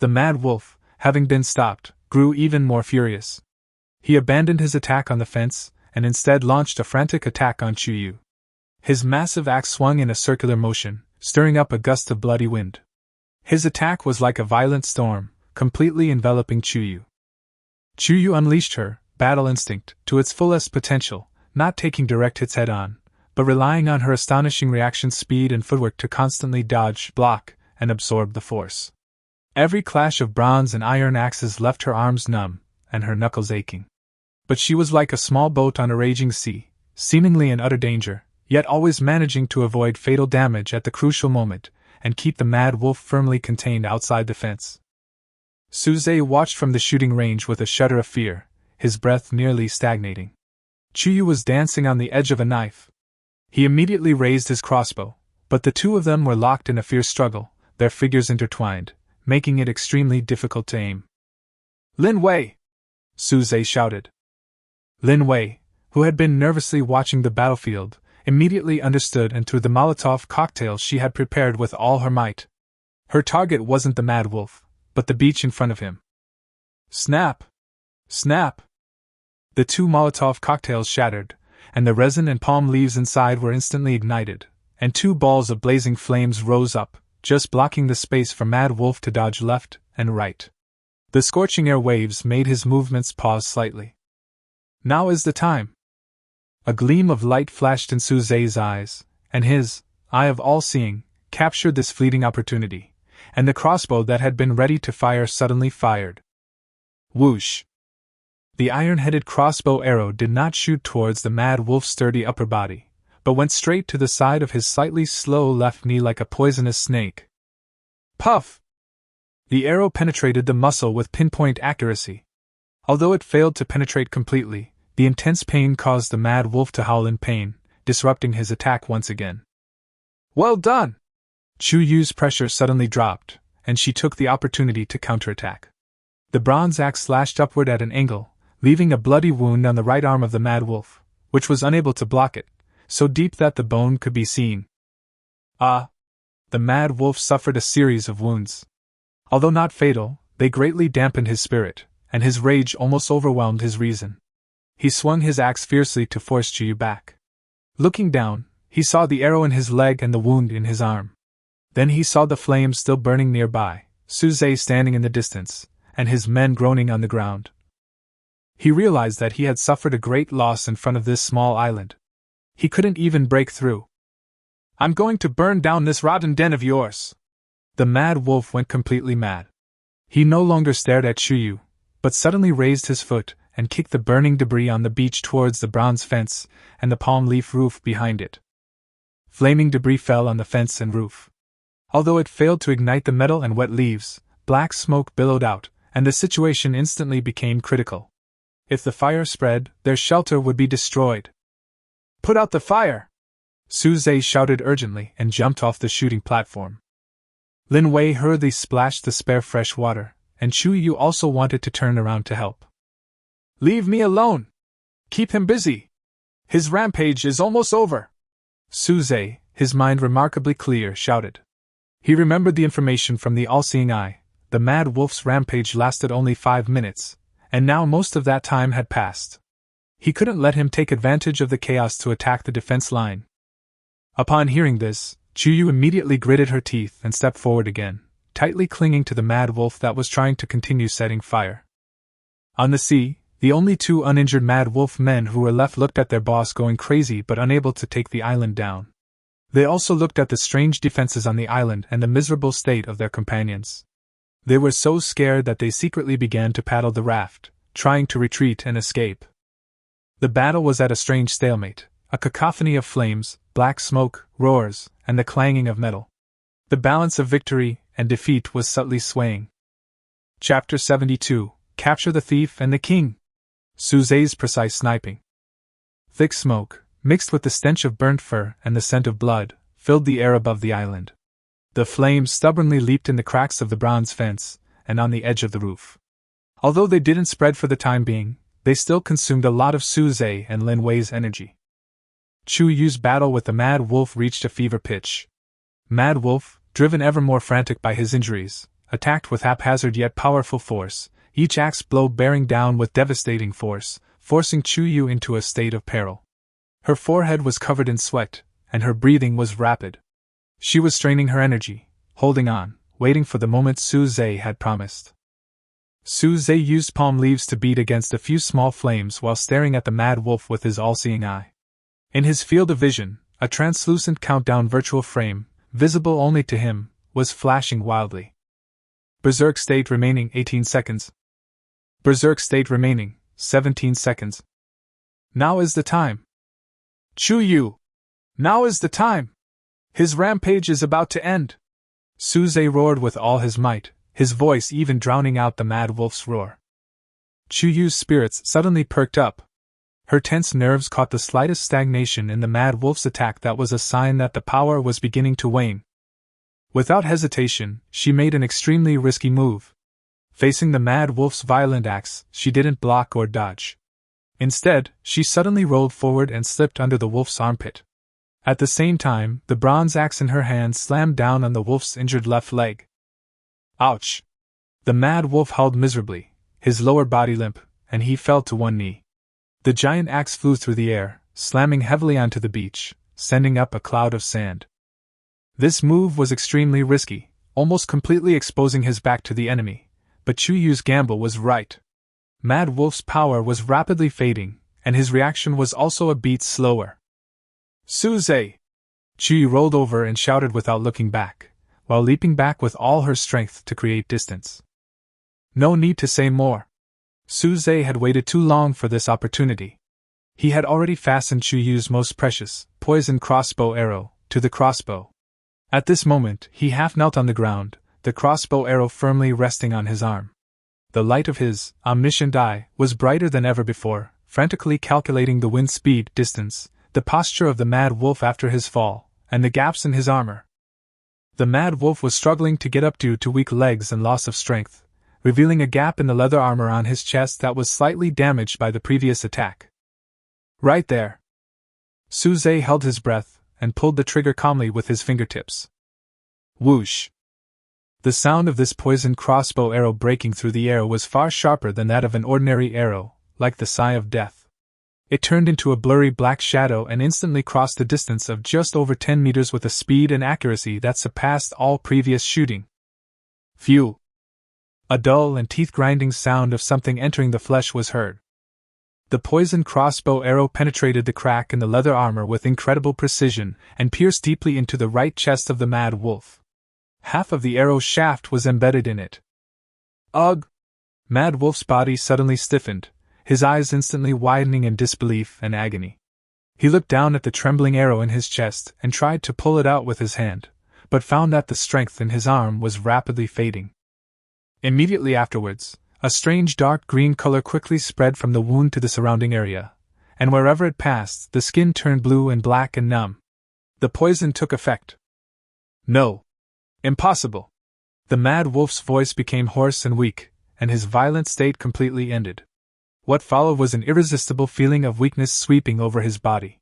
The mad wolf, having been stopped, grew even more furious. He abandoned his attack on the fence, and instead launched a frantic attack on Chuyu. His massive axe swung in a circular motion, stirring up a gust of bloody wind. His attack was like a violent storm, completely enveloping Chuyu. Chuyu unleashed her battle instinct to its fullest potential, not taking direct hits head-on, but relying on her astonishing reaction speed and footwork to constantly dodge, block, and absorb the force. Every clash of bronze and iron axes left her arms numb, and her knuckles aching. But she was like a small boat on a raging sea, seemingly in utter danger, yet always managing to avoid fatal damage at the crucial moment, and keep the mad wolf firmly contained outside the fence. Suze watched from the shooting range with a shudder of fear, his breath nearly stagnating. Chuyu was dancing on the edge of a knife. He immediately raised his crossbow, but the two of them were locked in a fierce struggle, their figures intertwined, making it extremely difficult to aim. Lin Wei! Suze shouted. Lin Wei, who had been nervously watching the battlefield, immediately understood and threw the Molotov cocktail she had prepared with all her might. Her target wasn't the mad wolf, but the beach in front of him. Snap! Snap! The two Molotov cocktails shattered, and the resin and palm leaves inside were instantly ignited, and two balls of blazing flames rose up, just blocking the space for Mad Wolf to dodge left and right. The scorching air waves made his movements pause slightly. Now is the time! A gleam of light flashed in Suze's eyes, and his eye of all-seeing captured this fleeting opportunity, and the crossbow that had been ready to fire suddenly fired. Whoosh! The iron-headed crossbow arrow did not shoot towards the mad wolf's sturdy upper body, but went straight to the side of his slightly slow left knee like a poisonous snake. Puff! The arrow penetrated the muscle with pinpoint accuracy. Although it failed to penetrate completely, the intense pain caused the mad wolf to howl in pain, disrupting his attack once again. Well done! Chuyu's pressure suddenly dropped, and she took the opportunity to counterattack. The bronze axe slashed upward at an angle, leaving a bloody wound on the right arm of the mad wolf, which was unable to block it, so deep that the bone could be seen. Ah! The mad wolf suffered a series of wounds. Although not fatal, they greatly dampened his spirit, and his rage almost overwhelmed his reason. He swung his axe fiercely to force Chuyu back. Looking down, he saw the arrow in his leg and the wound in his arm. Then he saw the flames still burning nearby, Suze standing in the distance, and his men groaning on the ground. He realized that he had suffered a great loss in front of this small island. He couldn't even break through. "I'm going to burn down this rotten den of yours!" The mad wolf went completely mad. He no longer stared at Chuyu, but suddenly raised his foot and kicked the burning debris on the beach towards the bronze fence and the palm leaf roof behind it. Flaming debris fell on the fence and roof. Although it failed to ignite the metal and wet leaves, black smoke billowed out, and the situation instantly became critical. If the fire spread, their shelter would be destroyed. "Put out the fire!" Suze shouted urgently and jumped off the shooting platform. Lin Wei hurriedly splashed the spare fresh water, and Chuyu also wanted to turn around to help. "Leave me alone! Keep him busy! His rampage is almost over!" Suze, his mind remarkably clear, shouted. He remembered the information from the all-seeing eye. The mad wolf's rampage lasted only 5 minutes, and now most of that time had passed. He couldn't let him take advantage of the chaos to attack the defense line. Upon hearing this, Chuyu immediately gritted her teeth and stepped forward again, tightly clinging to the mad wolf that was trying to continue setting fire. On the sea, the only 2 uninjured mad wolf men who were left looked at their boss going crazy but unable to take the island down. They also looked at the strange defenses on the island and the miserable state of their companions. They were so scared that they secretly began to paddle the raft, trying to retreat and escape. The battle was at a strange stalemate, a cacophony of flames, black smoke, roars, and the clanging of metal. The balance of victory and defeat was subtly swaying. Chapter 72: Capture the Thief and the King. Suze's precise sniping. Thick smoke, mixed with the stench of burnt fur and the scent of blood, filled the air above the island. The flames stubbornly leaped in the cracks of the bronze fence and on the edge of the roof. Although they didn't spread for the time being, they still consumed a lot of Suze and Lin Wei's energy. Chuyu's battle with the Mad Wolf reached a fever pitch. Mad Wolf, driven ever more frantic by his injuries, attacked with haphazard yet powerful force, each axe blow bearing down with devastating force, forcing Chuyu into a state of peril. Her forehead was covered in sweat, and her breathing was rapid. She was straining her energy, holding on, waiting for the moment Suze had promised. Suze used palm leaves to beat against a few small flames while staring at the Mad Wolf with his all-seeing eye. In his field of vision, a translucent countdown virtual frame, visible only to him, was flashing wildly. Berserk state remaining 18 seconds. Berserk state remaining 17 seconds. Now is the time. Chuyu! Now is the time! His rampage is about to end! Suze roared with all his might, his voice even drowning out the Mad Wolf's roar. Chuyu's spirits suddenly perked up. Her tense nerves caught the slightest stagnation in the Mad Wolf's attack that was a sign that the power was beginning to wane. Without hesitation, she made an extremely risky move. Facing the Mad Wolf's violent axe, she didn't block or dodge. Instead, she suddenly rolled forward and slipped under the wolf's armpit. At the same time, the bronze axe in her hand slammed down on the wolf's injured left leg. Ouch! The Mad Wolf howled miserably, his lower body limp, and he fell to one knee. The giant axe flew through the air, slamming heavily onto the beach, sending up a cloud of sand. This move was extremely risky, almost completely exposing his back to the enemy, but Chuyu's gamble was right. Mad Wolf's power was rapidly fading, and his reaction was also a beat slower. Suze! Chuyu rolled over and shouted without looking back, while leaping back with all her strength to create distance. No need to say more. Suze had waited too long for this opportunity. He had already fastened Chuyu's most precious, poisoned crossbow arrow, to the crossbow. At this moment, he half knelt on the ground, the crossbow arrow firmly resting on his arm. The light of his omniscient eye was brighter than ever before, frantically calculating the wind speed, distance, the posture of the Mad Wolf after his fall, and the gaps in his armor. The Mad Wolf was struggling to get up due to weak legs and loss of strength, revealing a gap in the leather armor on his chest that was slightly damaged by the previous attack. Right there! Suze held his breath and pulled the trigger calmly with his fingertips. Whoosh! The sound of this poisoned crossbow arrow breaking through the air was far sharper than that of an ordinary arrow, like the sigh of death. It turned into a blurry black shadow and instantly crossed the distance of just over 10 meters with a speed and accuracy that surpassed all previous shooting. Phew! A dull and teeth-grinding sound of something entering the flesh was heard. The poisoned crossbow arrow penetrated the crack in the leather armor with incredible precision and pierced deeply into the right chest of the mad wolf. Half of the arrow's shaft was embedded in it. Ugh! Mad Wolf's body suddenly stiffened, his eyes instantly widening in disbelief and agony. He looked down at the trembling arrow in his chest and tried to pull it out with his hand, but found that the strength in his arm was rapidly fading. Immediately afterwards, a strange dark green color quickly spread from the wound to the surrounding area, and wherever it passed, the skin turned blue and black and numb. The poison took effect. No. Impossible. The mad wolf's voice became hoarse and weak, and his violent state completely ended. What followed was an irresistible feeling of weakness sweeping over his body.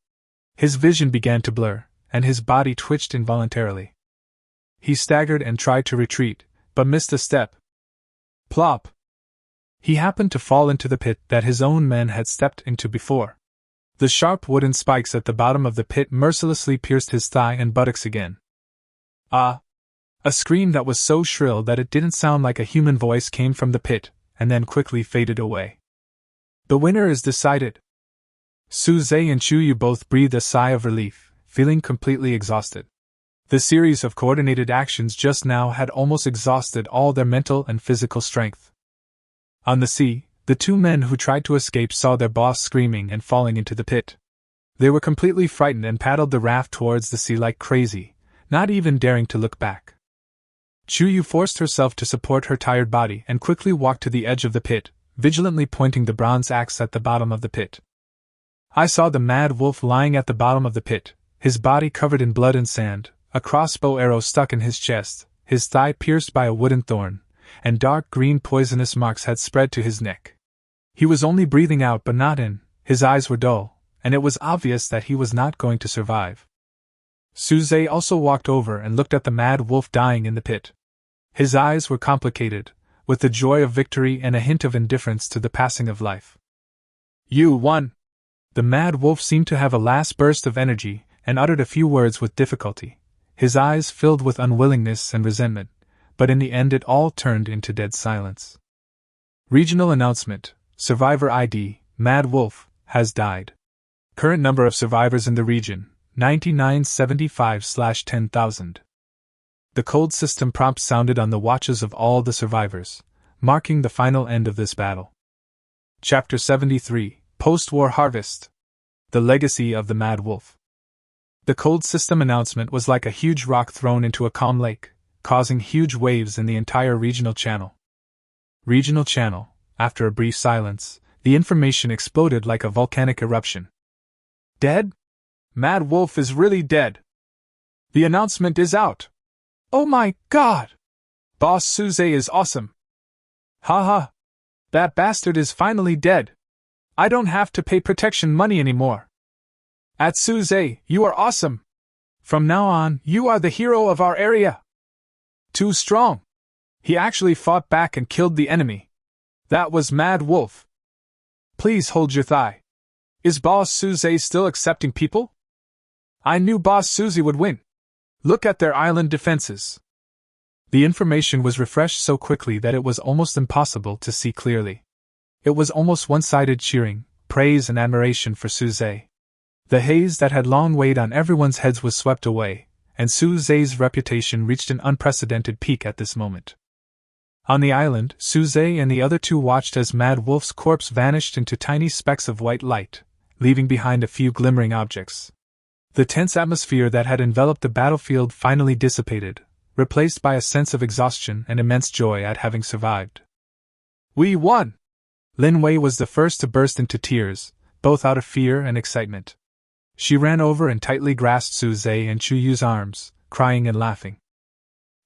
His vision began to blur, and his body twitched involuntarily. He staggered and tried to retreat, but missed a step. Plop! He happened to fall into the pit that his own men had stepped into before. The sharp wooden spikes at the bottom of the pit mercilessly pierced his thigh and buttocks again. Ah! A scream that was so shrill that it didn't sound like a human voice came from the pit, and then quickly faded away. The winner is decided. Suze and Chuyu both breathed a sigh of relief, feeling completely exhausted. The series of coordinated actions just now had almost exhausted all their mental and physical strength. On the sea, the two men who tried to escape saw their boss screaming and falling into the pit. They were completely frightened and paddled the raft towards the sea like crazy, not even daring to look back. Chuyu forced herself to support her tired body and quickly walked to the edge of the pit, vigilantly pointing the bronze axe at the bottom of the pit. I saw the mad wolf lying at the bottom of the pit, his body covered in blood and sand, a crossbow arrow stuck in his chest, his thigh pierced by a wooden thorn, and dark green poisonous marks had spread to his neck. He was only breathing out but not in, his eyes were dull, and it was obvious that he was not going to survive. Suze also walked over and looked at the mad wolf dying in the pit. His eyes were complicated, with the joy of victory and a hint of indifference to the passing of life. You won! The mad wolf seemed to have a last burst of energy and uttered a few words with difficulty, his eyes filled with unwillingness and resentment, but in the end it all turned into dead silence. Regional announcement: Survivor ID, Mad Wolf, has died. Current number of survivors in the region, 9975/10,000. The cold system prompt sounded on the watches of all the survivors, marking the final end of this battle. Chapter 73, Post-War Harvest. The Legacy of the Mad Wolf. The cold system announcement was like a huge rock thrown into a calm lake, causing huge waves in the entire regional channel. Regional channel, after a brief silence, the information exploded like a volcanic eruption. Dead? Mad Wolf is really dead. The announcement is out. Oh my god! Boss Suze is awesome. Haha. That bastard is finally dead. I don't have to pay protection money anymore. At Suze, you are awesome. From now on, you are the hero of our area. Too strong. He actually fought back and killed the enemy. That was Mad Wolf. Please hold your thigh. Is Boss Suze still accepting people? I knew Boss Suzy would win. Look at their island defenses. The information was refreshed so quickly that it was almost impossible to see clearly. It was almost one-sided cheering, praise and admiration for Suze. The haze that had long weighed on everyone's heads was swept away, and Suze's reputation reached an unprecedented peak at this moment. On the island, Suze and the other two watched as Mad Wolf's corpse vanished into tiny specks of white light, leaving behind a few glimmering objects. The tense atmosphere that had enveloped the battlefield finally dissipated, replaced by a sense of exhaustion and immense joy at having survived. We won! Lin Wei was the first to burst into tears, both out of fear and excitement. She ran over and tightly grasped Suze and Chuyu's arms, crying and laughing.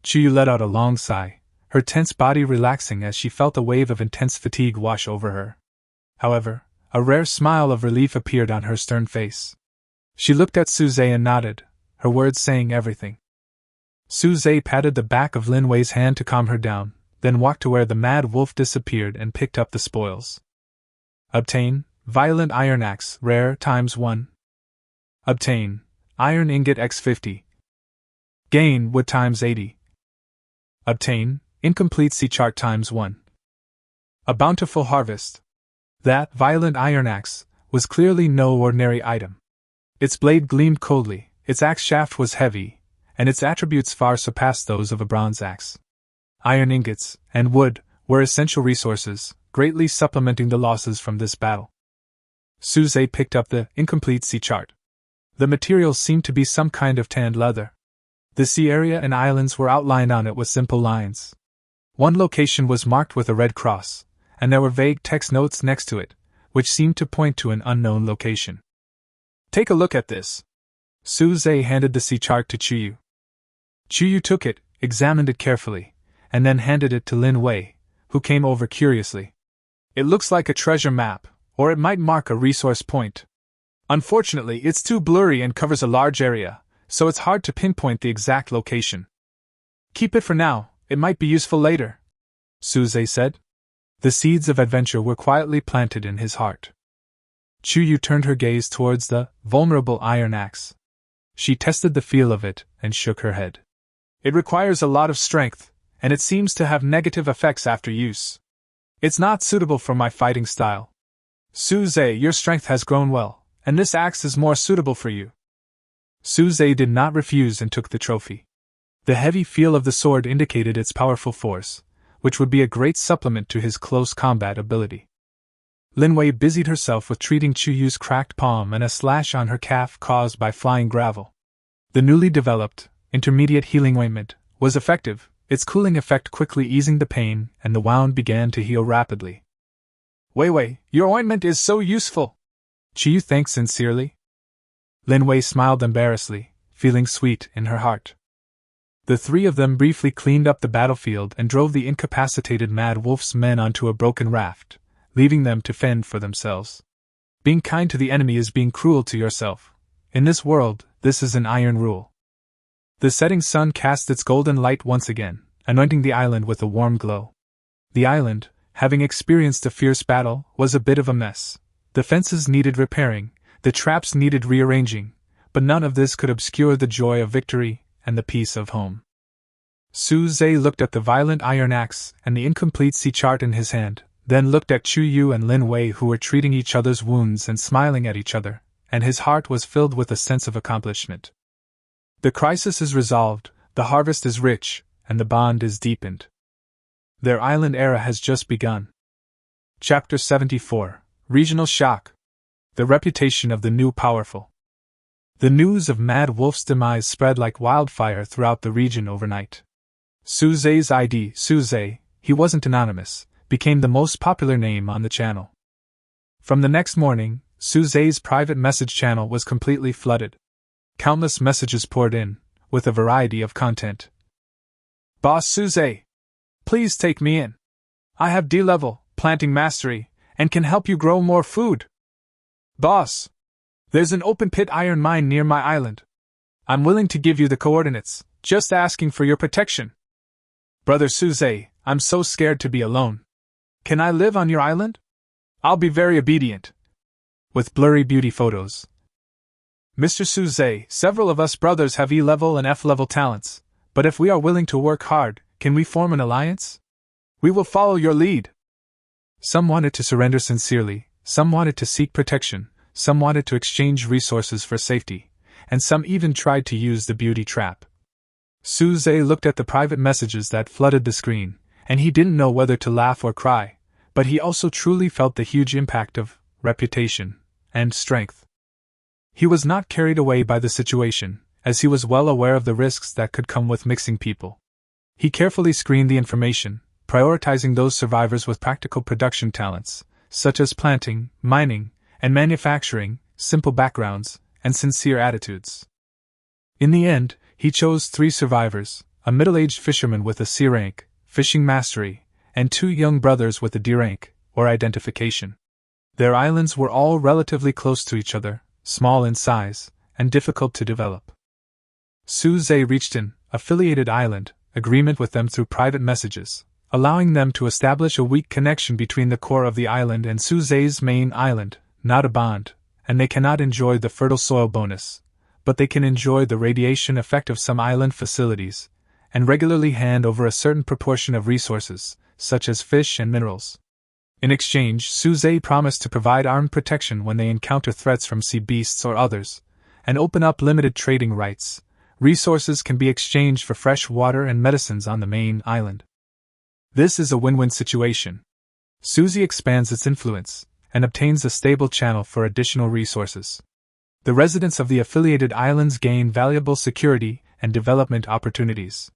Chuyu let out a long sigh, her tense body relaxing as she felt a wave of intense fatigue wash over her. However, a rare smile of relief appeared on her stern face. She looked at Suze and nodded, her words saying everything. Suze patted the back of Lin Wei's hand to calm her down, then walked to where the Mad Wolf disappeared and picked up the spoils. Obtain, Violent Iron Axe, Rare, ×1. Obtain, Iron Ingot x50. Gain, Wood ×80. Obtain, incomplete sea chart times 1. A bountiful harvest. That violent iron axe was clearly no ordinary item. Its blade gleamed coldly, its axe shaft was heavy, and its attributes far surpassed those of a bronze axe. Iron ingots and wood were essential resources, greatly supplementing the losses from this battle. Suze picked up the incomplete sea chart. The material seemed to be some kind of tanned leather. The sea area and islands were outlined on it with simple lines. One location was marked with a red cross, and there were vague text notes next to it, which seemed to point to an unknown location. Take a look at this. Suze handed the sea chart to Chuyu. Chuyu took it, examined it carefully, and then handed it to Lin Wei, who came over curiously. It looks like a treasure map, or it might mark a resource point. Unfortunately, it's too blurry and covers a large area, so it's hard to pinpoint the exact location. Keep it for now, it might be useful later, Suze said. The seeds of adventure were quietly planted in his heart. Chuyu turned her gaze towards the vulnerable iron axe. She tested the feel of it and shook her head. It requires a lot of strength, and it seems to have negative effects after use. It's not suitable for my fighting style. Suze, your strength has grown well, and this axe is more suitable for you. Suze did not refuse and took the trophy. The heavy feel of the sword indicated its powerful force, which would be a great supplement to his close combat ability. Lin Wei busied herself with treating Chuyu's cracked palm and a slash on her calf caused by flying gravel. The newly developed, intermediate healing ointment was effective, its cooling effect quickly easing the pain, and the wound began to heal rapidly. Wei, your ointment is so useful! Chuyu thanked sincerely. Lin Wei smiled embarrassedly, feeling sweet in her heart. The three of them briefly cleaned up the battlefield and drove the incapacitated Mad Wolf's men onto a broken raft, leaving them to fend for themselves. Being kind to the enemy is being cruel to yourself. In this world, this is an iron rule. The setting sun cast its golden light once again, anointing the island with a warm glow. The island, having experienced a fierce battle, was a bit of a mess. The fences needed repairing, the traps needed rearranging, but none of this could obscure the joy of victory and the peace of home. Suze looked at the violent iron axe and the incomplete sea chart in his hand, then looked at Chuyu and Lin Wei, who were treating each other's wounds and smiling at each other, and his heart was filled with a sense of accomplishment. The crisis is resolved, the harvest is rich, and the bond is deepened. Their island era has just begun. Chapter 74. Regional Shock. The reputation of the new powerful. The news of Mad Wolf's demise spread like wildfire throughout the region overnight. Suze's ID, Suze, he wasn't anonymous, became the most popular name on the channel. From the next morning, Suze's private message channel was completely flooded. Countless messages poured in, with a variety of content. Boss Suze! Please take me in. I have D-level, planting mastery, and can help you grow more food. Boss! There's an open-pit iron mine near my island. I'm willing to give you the coordinates, just asking for your protection. Brother Suze, I'm so scared to be alone. Can I live on your island? I'll be very obedient. With blurry beauty photos. Mr. Suze, several of us brothers have E-level and F-level talents, but if we are willing to work hard, can we form an alliance? We will follow your lead. Some wanted to surrender sincerely, some wanted to seek protection, some wanted to exchange resources for safety, and some even tried to use the beauty trap. Suze looked at the private messages that flooded the screen, and he didn't know whether to laugh or cry, but he also truly felt the huge impact of reputation and strength. He was not carried away by the situation, as he was well aware of the risks that could come with mixing people. He carefully screened the information, prioritizing those survivors with practical production talents, such as planting, mining, and manufacturing, simple backgrounds, and sincere attitudes. In the end, he chose 3 survivors, a middle-aged fisherman with a C rank, fishing mastery, and 2 young brothers with a D rank, or identification. Their islands were all relatively close to each other, small in size, and difficult to develop. Suze reached an affiliated island agreement with them through private messages, allowing them to establish a weak connection between the core of the island and Suze's main island, not a bond, and they cannot enjoy the fertile soil bonus, but they can enjoy the radiation effect of some island facilities, and regularly hand over a certain proportion of resources, such as fish and minerals. In exchange, Suze promised to provide armed protection when they encounter threats from sea beasts or others, and open up limited trading rights. Resources can be exchanged for fresh water and medicines on the main island. This is a win-win situation. Suzy expands its influence, and obtains a stable channel for additional resources. The residents of the affiliated islands gain valuable security and development opportunities.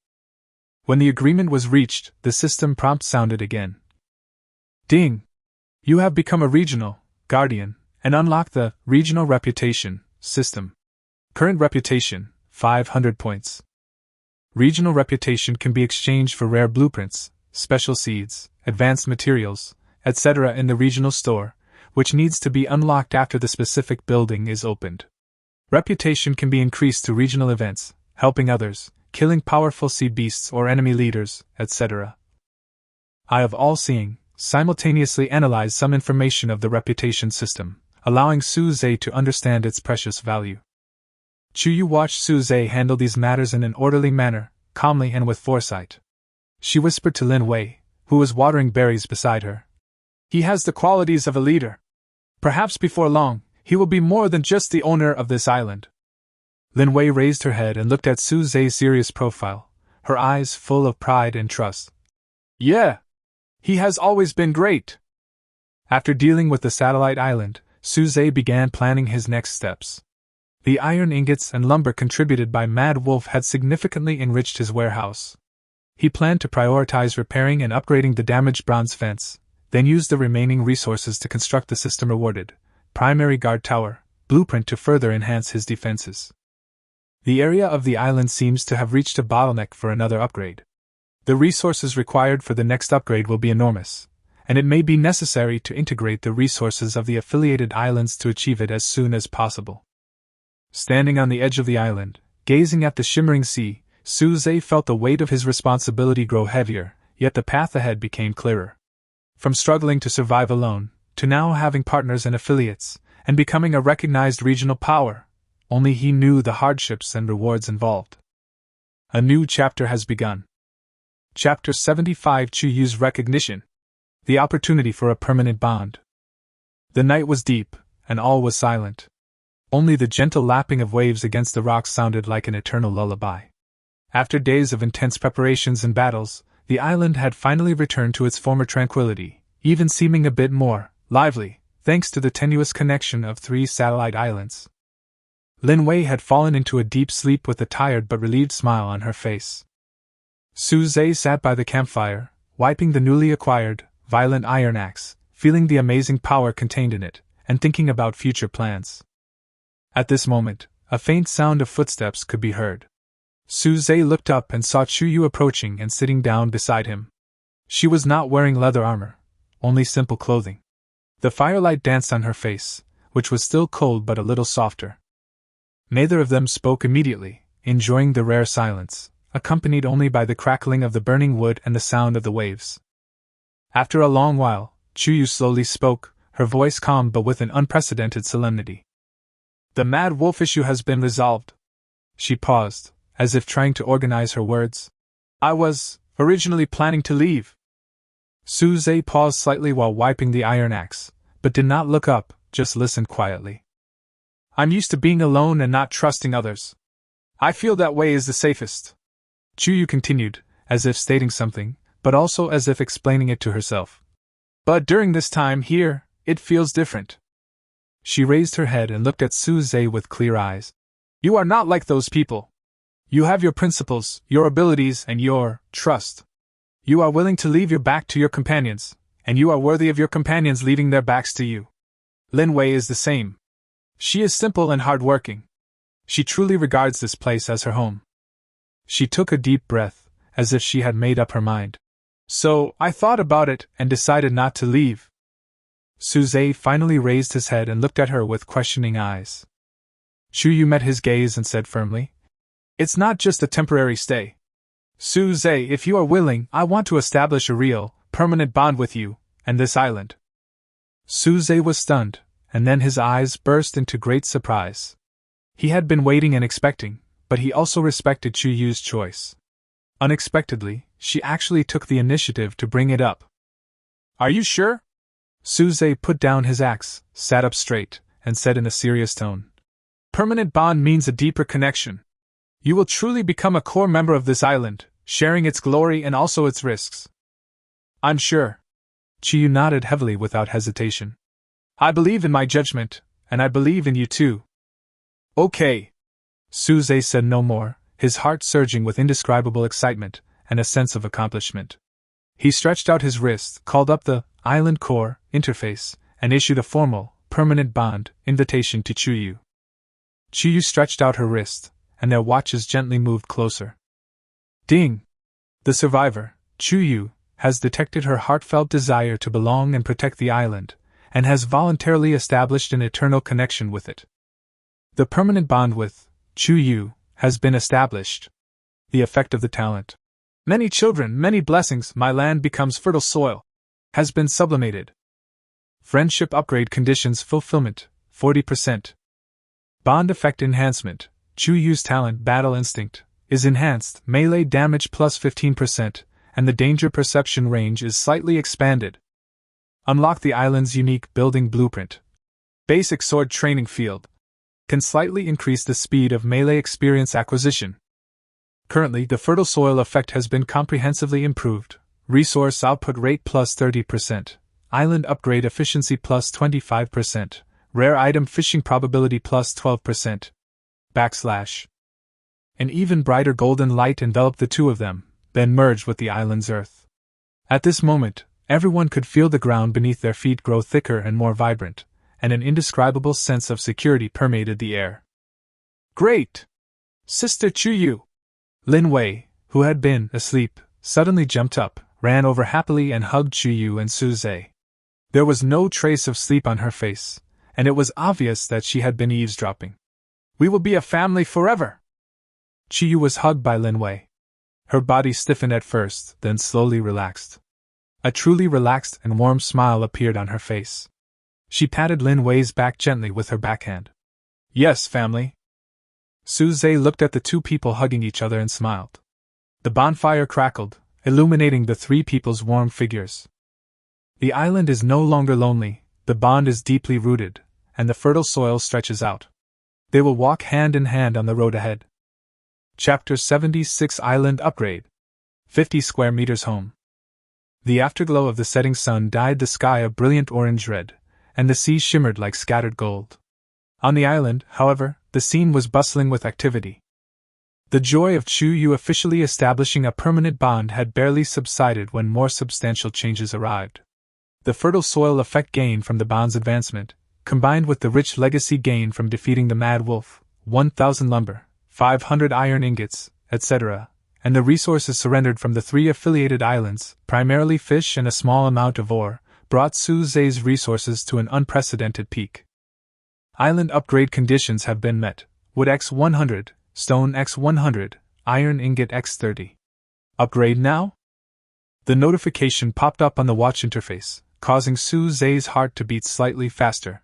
When the agreement was reached, the system prompt sounded again. Ding! You have become a regional guardian, and unlock the regional reputation system. Current reputation, 500 points. Regional reputation can be exchanged for rare blueprints, special seeds, advanced materials, etc. in the regional store, which needs to be unlocked after the specific building is opened. Reputation can be increased through regional events, helping others, killing powerful sea beasts or enemy leaders, etc. Eye of All-Seeing simultaneously analyzed some information of the reputation system, allowing Suze to understand its precious value. Chuyu watched Suze handle these matters in an orderly manner, calmly and with foresight. She whispered to Lin Wei, who was watering berries beside her. He has the qualities of a leader. Perhaps before long, he will be more than just the owner of this island. Lin Wei raised her head and looked at Suze's serious profile, her eyes full of pride and trust. Yeah! He has always been great! After dealing with the satellite island, Suze began planning his next steps. The iron ingots and lumber contributed by Mad Wolf had significantly enriched his warehouse. He planned to prioritize repairing and upgrading the damaged bronze fence, then use the remaining resources to construct the system rewarded primary guard tower blueprint to further enhance his defenses. The area of the island seems to have reached a bottleneck for another upgrade. The resources required for the next upgrade will be enormous, and it may be necessary to integrate the resources of the affiliated islands to achieve it as soon as possible. Standing on the edge of the island, gazing at the shimmering sea, Suze felt the weight of his responsibility grow heavier, yet the path ahead became clearer. From struggling to survive alone, to now having partners and affiliates, and becoming a recognized regional power, only he knew the hardships and rewards involved. A new chapter has begun. Chapter 75: Chuyu's Recognition. The opportunity for a permanent bond. The night was deep, and all was silent. Only the gentle lapping of waves against the rocks sounded like an eternal lullaby. After days of intense preparations and battles, the island had finally returned to its former tranquility, even seeming a bit more lively, thanks to the tenuous connection of 3 satellite islands. Lin Wei had fallen into a deep sleep with a tired but relieved smile on her face. Suze sat by the campfire, wiping the newly acquired, violent iron axe, feeling the amazing power contained in it, and thinking about future plans. At this moment, a faint sound of footsteps could be heard. Suze looked up and saw Chuyu approaching and sitting down beside him. She was not wearing leather armor, only simple clothing. The firelight danced on her face, which was still cold but a little softer. Neither of them spoke immediately, enjoying the rare silence, accompanied only by the crackling of the burning wood and the sound of the waves. After a long while, Chuyu slowly spoke, her voice calm but with an unprecedented solemnity. The Mad Wolf issue has been resolved. She paused, as if trying to organize her words. I was originally planning to leave. Suze paused slightly while wiping the iron axe, but did not look up, just listened quietly. I'm used to being alone and not trusting others. I feel that way is the safest. Chuyu continued, as if stating something, but also as if explaining it to herself. But during this time here, it feels different. She raised her head and looked at Suze with clear eyes. You are not like those people. You have your principles, your abilities, and your trust. You are willing to leave your back to your companions, and you are worthy of your companions leaving their backs to you. Lin Wei is the same. She is simple and hard-working. She truly regards this place as her home. She took a deep breath, as if she had made up her mind. So, I thought about it and decided not to leave. Suze finally raised his head and looked at her with questioning eyes. Chuyu met his gaze and said firmly, It's not just a temporary stay. Suze, if you are willing, I want to establish a real, permanent bond with you, and this island. Suze was stunned, and then his eyes burst into great surprise. He had been waiting and expecting, but he also respected Chuyu's choice. Unexpectedly, she actually took the initiative to bring it up. Are you sure? Suze put down his axe, sat up straight, and said in a serious tone. Permanent bond means a deeper connection. You will truly become a core member of this island, sharing its glory and also its risks. I'm sure. Chiyu nodded heavily without hesitation. I believe in my judgment, and I believe in you too. Okay. Suze said no more, his heart surging with indescribable excitement and a sense of accomplishment. He stretched out his wrist, called up the Island Core interface, and issued a formal, permanent bond invitation to Chiyu. Chiyu stretched out her wrist, and their watches gently moved closer. Ding! The survivor, Chiyu, has detected her heartfelt desire to belong and protect the island, and has voluntarily established an eternal connection with it. The permanent bond with Chiyu has been established. The effect of the talent. Many children, many blessings, my land becomes fertile soil. Has been sublimated. Friendship upgrade conditions fulfillment, 40%. Bond effect enhancement. Chuyu's talent battle instinct is enhanced, melee damage plus 15%, and the danger perception range is slightly expanded. Unlock the island's unique building blueprint. Basic sword training field. Can slightly increase the speed of melee experience acquisition. Currently, the fertile soil effect has been comprehensively improved. Resource output rate plus 30%. Island upgrade efficiency plus 25%. Rare item fishing probability plus 12%. An even brighter golden light enveloped the two of them, then merged with the island's earth. At this moment, everyone could feel the ground beneath their feet grow thicker and more vibrant, and an indescribable sense of security permeated the air. Great! Sister Chiyu! Lin Wei, who had been asleep, suddenly jumped up, ran over happily and hugged Chiyu and Suze. There was no trace of sleep on her face, and it was obvious that she had been eavesdropping. We will be a family forever! Chiyu was hugged by Lin Wei. Her body stiffened at first, then slowly relaxed. A truly relaxed and warm smile appeared on her face. She patted Lin Wei's back gently with her backhand. Yes, family. Suze looked at the two people hugging each other and smiled. The bonfire crackled, illuminating the three people's warm figures. The island is no longer lonely, the bond is deeply rooted, and the fertile soil stretches out. They will walk hand in hand on the road ahead. Chapter 76 Island Upgrade. 50 square meters home. The afterglow of the setting sun dyed the sky a brilliant orange-red, and the sea shimmered like scattered gold. On the island, however, the scene was bustling with activity. The joy of Chiyu officially establishing a permanent bond had barely subsided when more substantial changes arrived. The fertile soil effect gain from the bond's advancement, combined with the rich legacy gain from defeating the Mad Wolf, 1,000 lumber, 500 iron ingots, etc., and the resources surrendered from the three affiliated islands, primarily fish and a small amount of ore, brought Suze's resources to an unprecedented peak. Island upgrade conditions have been met. Wood X100, Stone X100, Iron Ingot X30. Upgrade now? The notification popped up on the watch interface, causing Suze's heart to beat slightly faster.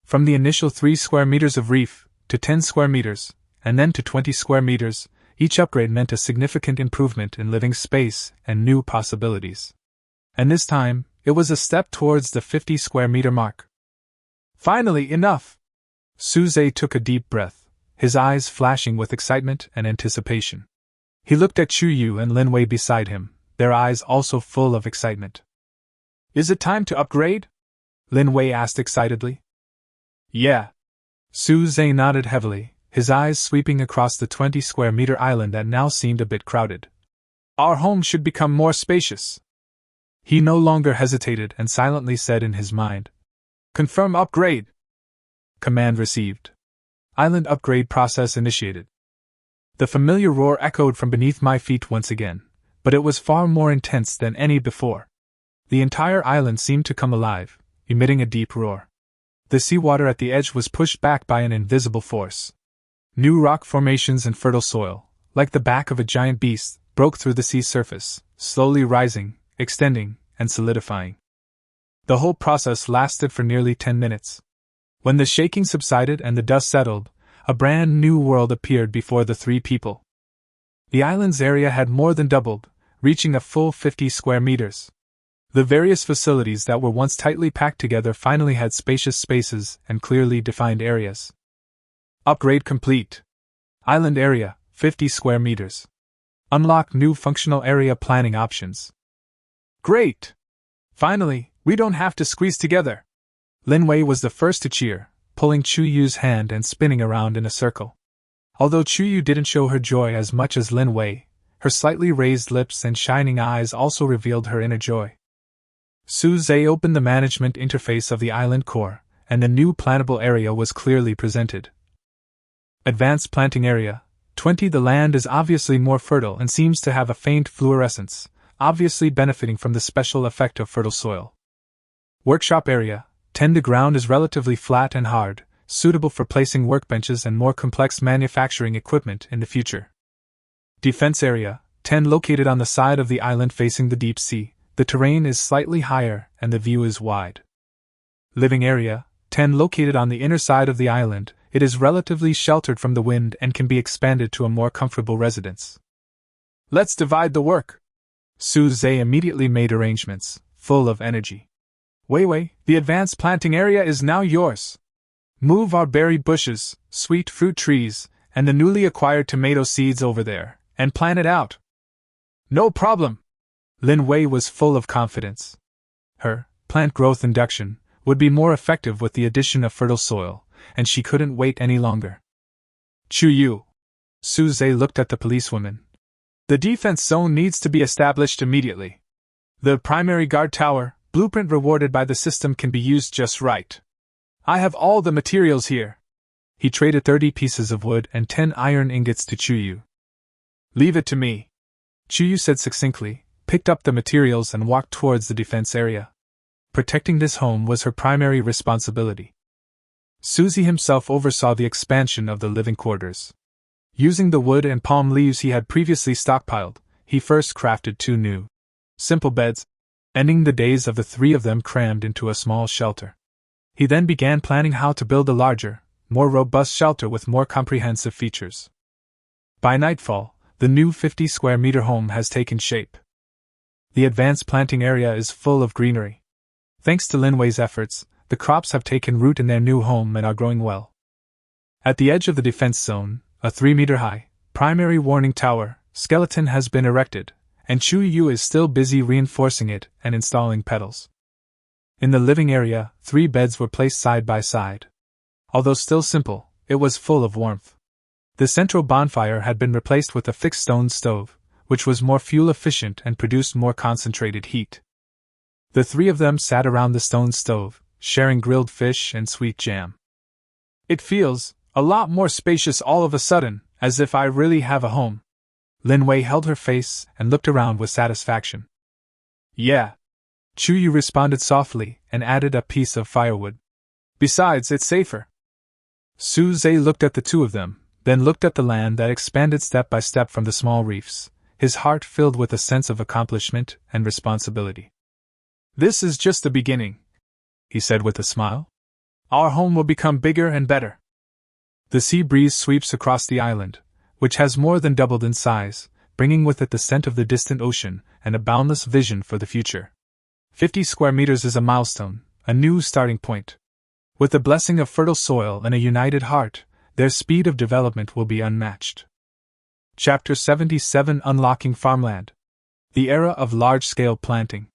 From the initial 3 square meters of reef, to 10 square meters, and then to 20 square meters, each upgrade meant a significant improvement in living space and new possibilities. And this time, it was a step towards the 50 square meter mark. Finally, enough! Suze took a deep breath, his eyes flashing with excitement and anticipation. He looked at Chiyu and Lin Wei beside him, their eyes also full of excitement. Is it time to upgrade? Lin Wei asked excitedly. Yeah. Suze nodded heavily, his eyes sweeping across the 20 square meter island that now seemed a bit crowded. Our home should become more spacious. He no longer hesitated and silently said in his mind. Confirm upgrade. Command received. Island upgrade process initiated. The familiar roar echoed from beneath my feet once again, but it was far more intense than any before. The entire island seemed to come alive, emitting a deep roar. The seawater at the edge was pushed back by an invisible force. New rock formations and fertile soil, like the back of a giant beast, broke through the sea surface, slowly rising, extending, and solidifying. The whole process lasted for nearly 10 minutes. When the shaking subsided and the dust settled, a brand new world appeared before the three people. The island's area had more than doubled, reaching a full 50 square meters. The various facilities that were once tightly packed together finally had spacious spaces and clearly defined areas. Upgrade complete. Island area, 50 square meters. Unlock new functional area planning options. Great! Finally, we don't have to squeeze together. Lin Wei was the first to cheer, pulling Chu Yu's hand and spinning around in a circle. Although Chu Yu didn't show her joy as much as Lin Wei, her slightly raised lips and shining eyes also revealed her inner joy. Su Zhe opened the management interface of the island core, and the new plantable area was clearly presented. Advanced planting area, 20. The land is obviously more fertile and seems to have a faint fluorescence, obviously benefiting from the special effect of fertile soil. Workshop area, 10. The ground is relatively flat and hard, suitable for placing workbenches and more complex manufacturing equipment in the future. Defense area, 10. Located on the side of the island facing the deep sea, the terrain is slightly higher and the view is wide. Living area, 10. Located on the inner side of the island, it is relatively sheltered from the wind and can be expanded to a more comfortable residence. Let's divide the work. Su Zhe immediately made arrangements, full of energy. Wei, the advanced planting area is now yours. Move our berry bushes, sweet fruit trees, and the newly acquired tomato seeds over there, and plant it out. No problem. Lin Wei was full of confidence. Her plant growth induction would be more effective with the addition of fertile soil, and she couldn't wait any longer. Chu Yu. Su Zhe looked at the policewoman. The defense zone needs to be established immediately. The primary guard tower, blueprint rewarded by the system, can be used just right. I have all the materials here. He traded 30 pieces of wood and 10 iron ingots to Chu Yu. Leave it to me. Chu Yu said succinctly, picked up the materials and walked towards the defense area. Protecting this home was her primary responsibility. Suzy himself oversaw the expansion of the living quarters. Using the wood and palm leaves he had previously stockpiled, he first crafted 2 new, simple beds, ending the days of the 3 of them crammed into a small shelter. He then began planning how to build a larger, more robust shelter with more comprehensive features. By nightfall, the new 50 square meter home has taken shape. The advanced planting area is full of greenery. Thanks to Lin Wei's efforts, the crops have taken root in their new home and are growing well. At the edge of the defense zone, a 3-meter-high, primary warning tower, skeleton has been erected, and Chu Yu is still busy reinforcing it and installing pedals. In the living area, 3 beds were placed side by side. Although still simple, it was full of warmth. The central bonfire had been replaced with a fixed stone stove, which was more fuel-efficient and produced more concentrated heat. The 3 of them sat around the stone stove, sharing grilled fish and sweet jam. It feels a lot more spacious all of a sudden, as if I really have a home. Lin Wei held her face and looked around with satisfaction. Yeah. Chu Yu responded softly and added a piece of firewood. Besides, it's safer. Su Zhe looked at the 2 of them, then looked at the land that expanded step by step from the small reefs, his heart filled with a sense of accomplishment and responsibility. This is just the beginning, he said with a smile. Our home will become bigger and better. The sea breeze sweeps across the island, which has more than doubled in size, bringing with it the scent of the distant ocean and a boundless vision for the future. 50 square meters is a milestone, a new starting point. With the blessing of fertile soil and a united heart, their speed of development will be unmatched. Chapter 77: Unlocking Farmland. The Era of Large-Scale Planting.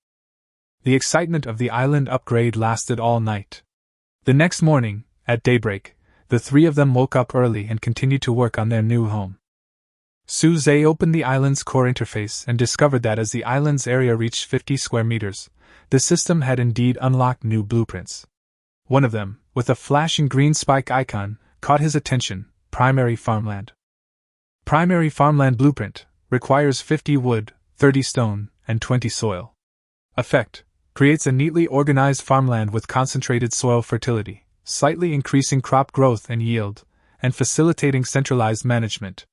The excitement of the island upgrade lasted all night. The next morning, at daybreak, the 3 of them woke up early and continued to work on their new home. Su Zhe opened the island's core interface and discovered that as the island's area reached 50 square meters, the system had indeed unlocked new blueprints. One of them, with a flashing green spike icon, caught his attention: Primary Farmland. Primary Farmland Blueprint requires 50 wood, 30 stone, and 20 soil. Effect: creates a neatly organized farmland with concentrated soil fertility, slightly increasing crop growth and yield, and facilitating centralized management.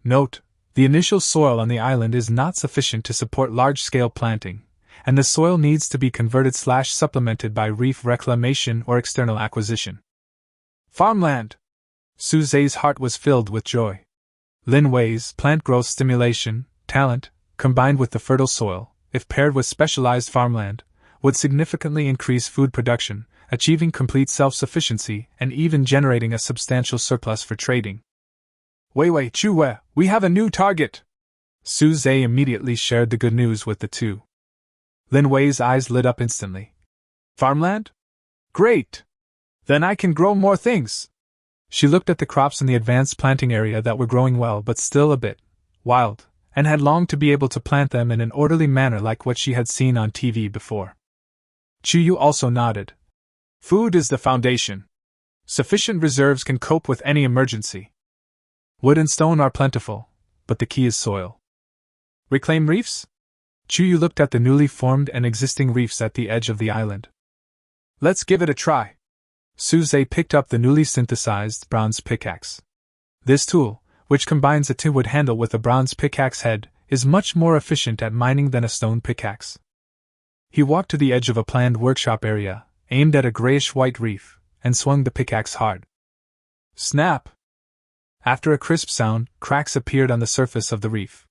Note: the initial soil on the island is not sufficient to support large-scale planting, and the soil needs to be converted/supplemented by reef reclamation or external acquisition. Farmland! Su Zhe's heart was filled with joy. Lin Wei's plant growth stimulation talent, combined with the fertile soil, if paired with specialized farmland, would significantly increase food production, achieving complete self-sufficiency and even generating a substantial surplus for trading. Wei Chue, we have a new target! Su Zhe immediately shared the good news with the two. Lin Wei's eyes lit up instantly. Farmland? Great! Then I can grow more things! She looked at the crops in the advanced planting area that were growing well but still a bit wild, and had longed to be able to plant them in an orderly manner like what she had seen on TV before. Chuyu also nodded. Food is the foundation. Sufficient reserves can cope with any emergency. Wood and stone are plentiful, but the key is soil. Reclaim reefs? Chuyu looked at the newly formed and existing reefs at the edge of the island. Let's give it a try. Su Zhe picked up the newly synthesized bronze pickaxe. This tool, which combines a tin wood handle with a bronze pickaxe head, is much more efficient at mining than a stone pickaxe. He walked to the edge of a planned workshop area, aimed at a grayish-white reef, and swung the pickaxe hard. Snap! After a crisp sound, cracks appeared on the surface of the reef.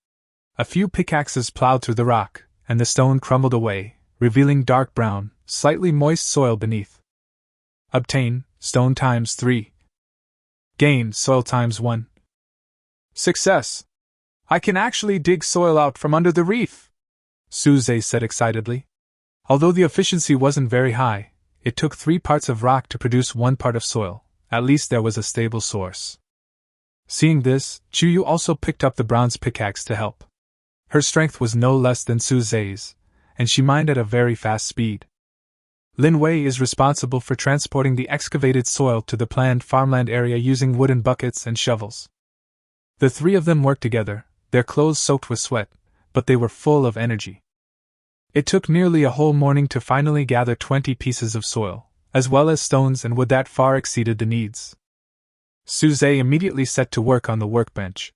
A few pickaxes plowed through the rock, and the stone crumbled away, revealing dark brown, slightly moist soil beneath. Obtain, stone times 3. Gain, soil times 1. Success! I can actually dig soil out from under the reef! Su Zhe said excitedly. Although the efficiency wasn't very high, it took 3 parts of rock to produce 1 part of soil. At least there was a stable source. Seeing this, Chuyu also picked up the bronze pickaxe to help. Her strength was no less than Su Zhe's, and she mined at a very fast speed. Lin Wei is responsible for transporting the excavated soil to the planned farmland area using wooden buckets and shovels. The 3 of them worked together, their clothes soaked with sweat, but they were full of energy. It took nearly a whole morning to finally gather 20 pieces of soil, as well as stones and wood that far exceeded the needs. Su Zhe immediately set to work on the workbench.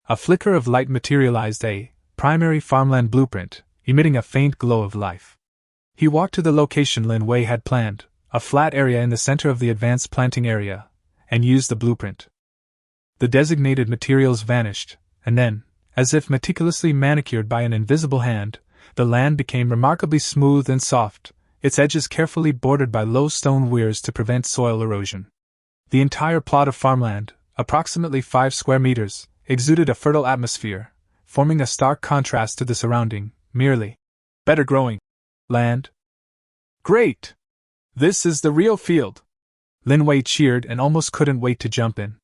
A flicker of light materialized a primary farmland blueprint, emitting a faint glow of life. He walked to the location Lin Wei had planned, a flat area in the center of the advanced planting area, and used the blueprint. The designated materials vanished, and then, as if meticulously manicured by an invisible hand, the land became remarkably smooth and soft, its edges carefully bordered by low stone weirs to prevent soil erosion. The entire plot of farmland, approximately 5 square meters, exuded a fertile atmosphere, forming a stark contrast to the surrounding, merely better growing land. Great! This is the real field! Lin Wei cheered and almost couldn't wait to jump in.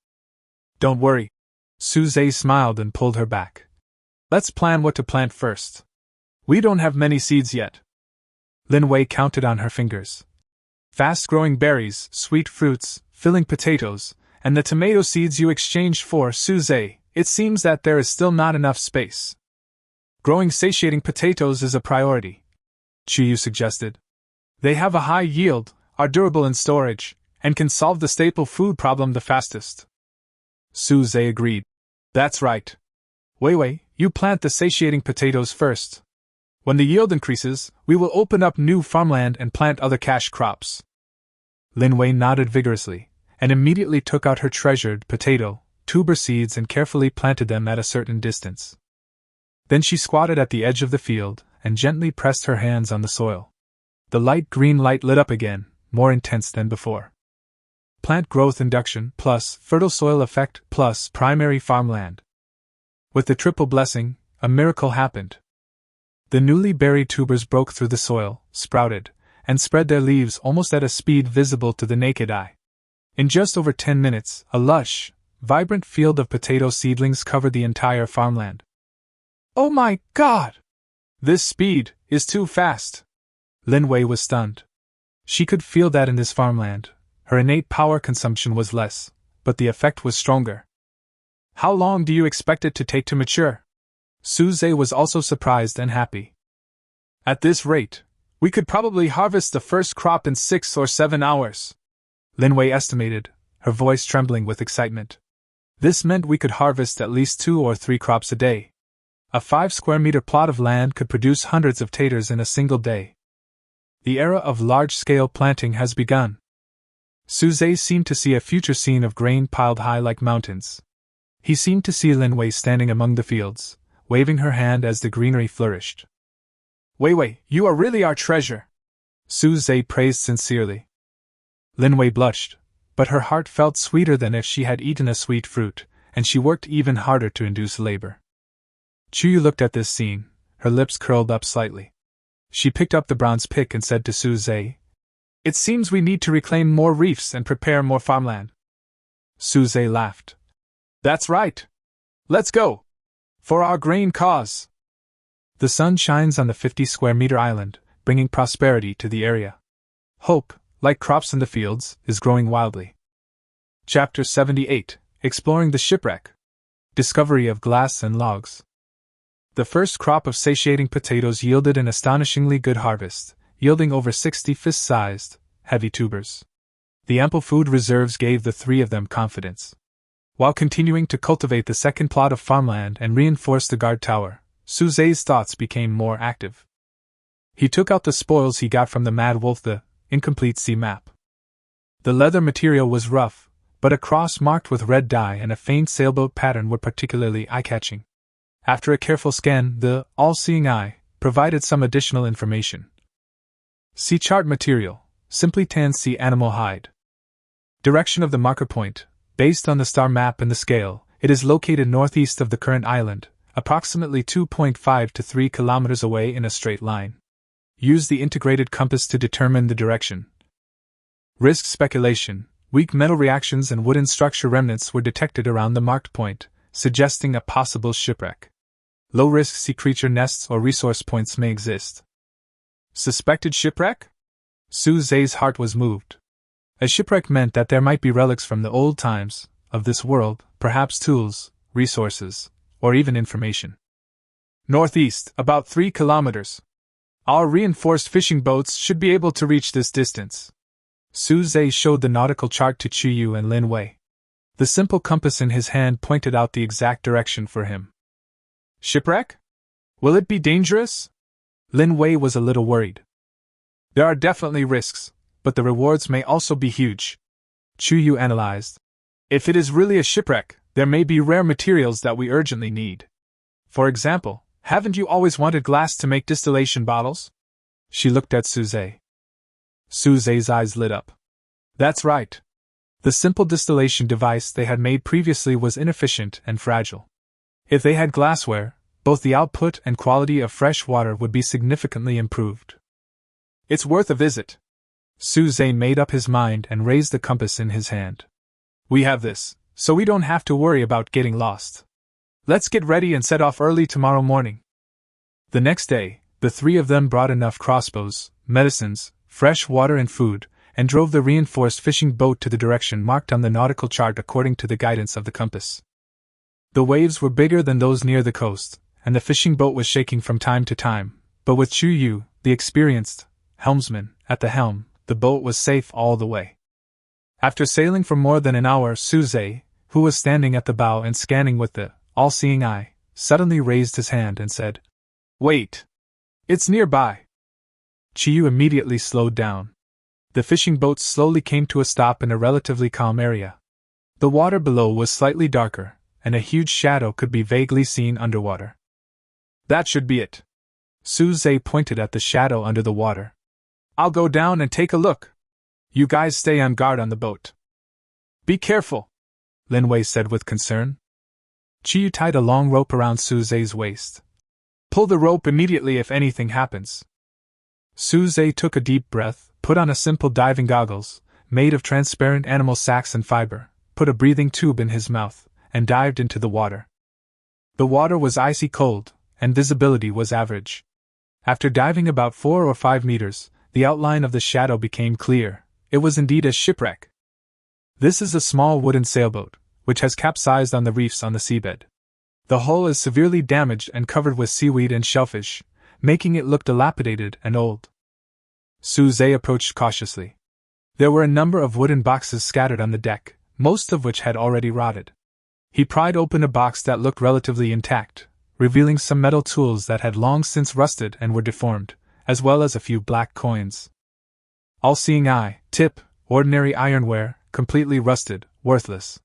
Don't worry. Su Zhe smiled and pulled her back. Let's plan what to plant first. We don't have many seeds yet. Lin Wei counted on her fingers. Fast-growing berries, sweet fruits, filling potatoes, and the tomato seeds you exchanged for Su Zhe, it seems that there is still not enough space. Growing satiating potatoes is a priority, Chuyu suggested. They have a high yield, are durable in storage, and can solve the staple food problem the fastest. Su Zhe agreed. That's right. Wei, you plant the satiating potatoes first. When the yield increases, we will open up new farmland and plant other cash crops. Lin Wei nodded vigorously, and immediately took out her treasured potato, tuber seeds and carefully planted them at a certain distance. Then she squatted at the edge of the field, and gently pressed her hands on the soil. The light green light lit up again, more intense than before. Plant growth induction plus fertile soil effect plus primary farmland. With the triple blessing, a miracle happened. The newly buried tubers broke through the soil, sprouted, and spread their leaves almost at a speed visible to the naked eye. In just over 10 minutes, a lush, vibrant field of potato seedlings covered the entire farmland. Oh my God! This speed is too fast! Lin Wei was stunned. She could feel that in this farmland, her innate power consumption was less, but the effect was stronger. How long do you expect it to take to mature? Su Zhe was also surprised and happy. At this rate, we could probably harvest the first crop in 6 or 7 hours. Lin Wei estimated, her voice trembling with excitement. This meant we could harvest at least 2 or 3 crops a day. A 5 square meter plot of land could produce hundreds of taters in a single day. The era of large-scale planting has begun. Su Zhe seemed to see a future scene of grain piled high like mountains. He seemed to see Lin Wei standing among the fields, waving her hand as the greenery flourished. Wei Wei, you are really our treasure! Su Zhe praised sincerely. Lin Wei blushed, but her heart felt sweeter than if she had eaten a sweet fruit, and she worked even harder to induce labor. Chuyu looked at this scene, her lips curled up slightly. She picked up the bronze pick and said to Su Zhe, "It seems we need to reclaim more reefs and prepare more farmland." Su Zhe laughed. "That's right. Let's go! For our grain cause!" The sun shines on the 50-square-meter island, bringing prosperity to the area. Hope, like crops in the fields, is growing wildly. Chapter 78, Exploring the Shipwreck. Discovery of glass and logs. The first crop of satiating potatoes yielded an astonishingly good harvest, yielding over 60 fist-sized, heavy tubers. The ample food reserves gave the three of them confidence. While continuing to cultivate the second plot of farmland and reinforce the guard tower, Su Zhe's thoughts became more active. He took out the spoils he got from the Mad Wolf, the incomplete sea map. The leather material was rough, but a cross marked with red dye and a faint sailboat pattern were particularly eye-catching. After a careful scan, the all-seeing eye provided some additional information. Sea chart material, simply tan sea animal hide. Direction of the marker point. Based on the star map and the scale, it is located northeast of the current island, approximately 2.5 to 3 kilometers away in a straight line. Use the integrated compass to determine the direction. Risk speculation. Weak metal reactions and wooden structure remnants were detected around the marked point, suggesting a possible shipwreck. Low-risk sea creature nests or resource points may exist. Suspected shipwreck? Su Zhe's heart was moved. A shipwreck meant that there might be relics from the old times of this world, perhaps tools, resources, or even information. Northeast, about 3 kilometers. Our reinforced fishing boats should be able to reach this distance. Su Zhe showed the nautical chart to Chuyu and Lin Wei. The simple compass in his hand pointed out the exact direction for him. Shipwreck? Will it be dangerous? Lin Wei was a little worried. There are definitely risks, but the rewards may also be huge. Chuyu analyzed. If it is really a shipwreck, there may be rare materials that we urgently need. For example, haven't you always wanted glass to make distillation bottles? She looked at Su Zhe. Su Zhe's eyes lit up. That's right. The simple distillation device they had made previously was inefficient and fragile. If they had glassware, both the output and quality of fresh water would be significantly improved. It's worth a visit. Su Zhe made up his mind and raised the compass in his hand. We have this, so we don't have to worry about getting lost. Let's get ready and set off early tomorrow morning. The next day, the three of them brought enough crossbows, medicines, fresh water and food, and drove the reinforced fishing boat to the direction marked on the nautical chart according to the guidance of the compass. The waves were bigger than those near the coast, and the fishing boat was shaking from time to time, but with Chuyu, the experienced helmsman, at the helm, the boat was safe all the way. After sailing for more than an hour, Su Zhe, who was standing at the bow and scanning with the all-seeing eye, suddenly raised his hand and said, "Wait! It's nearby!" Chuyu immediately slowed down. The fishing boat slowly came to a stop in a relatively calm area. The water below was slightly darker, and a huge shadow could be vaguely seen underwater. That should be it. Su Zhe pointed at the shadow under the water. I'll go down and take a look. You guys stay on guard on the boat. Be careful, Lin Wei said with concern. Chuyu tied a long rope around Su Zhe's waist. Pull the rope immediately if anything happens. Su Zhe took a deep breath, put on a simple diving goggles, made of transparent animal sacs and fiber, put a breathing tube in his mouth, and dived into the water. The water was icy cold, and visibility was average. After diving about 4 or 5 meters, the outline of the shadow became clear. It was indeed a shipwreck. This is a small wooden sailboat, which has capsized on the reefs on the seabed. The hull is severely damaged and covered with seaweed and shellfish, making it look dilapidated and old. Su Zhe approached cautiously. There were a number of wooden boxes scattered on the deck, most of which had already rotted. He pried open a box that looked relatively intact, revealing some metal tools that had long since rusted and were deformed, as well as a few black coins. All-seeing eye, tip, ordinary ironware, completely rusted, worthless.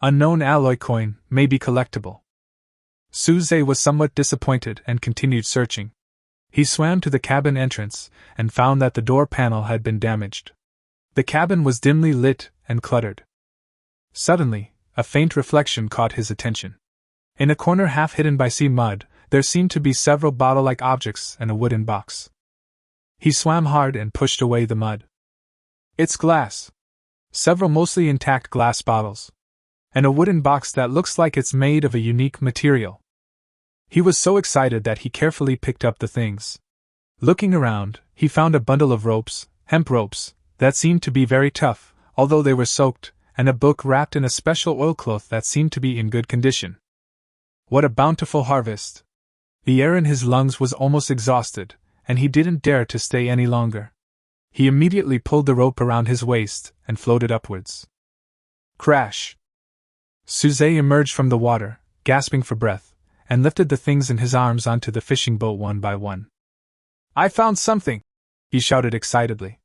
Unknown alloy coin, may be collectible. Suze was somewhat disappointed and continued searching. He swam to the cabin entrance and found that the door panel had been damaged. The cabin was dimly lit and cluttered. Suddenly, a faint reflection caught his attention. In a corner half hidden by sea mud, there seemed to be several bottle-like objects and a wooden box. He swam hard and pushed away the mud. It's glass. Several mostly intact glass bottles. And a wooden box that looks like it's made of a unique material. He was so excited that he carefully picked up the things. Looking around, he found a bundle of ropes, hemp ropes, that seemed to be very tough, although they were soaked, and a book wrapped in a special oilcloth that seemed to be in good condition. What a bountiful harvest! The air in his lungs was almost exhausted, and he didn't dare to stay any longer. He immediately pulled the rope around his waist and floated upwards. Crash! Suze emerged from the water, gasping for breath, and lifted the things in his arms onto the fishing boat one by one. I found something! He shouted excitedly.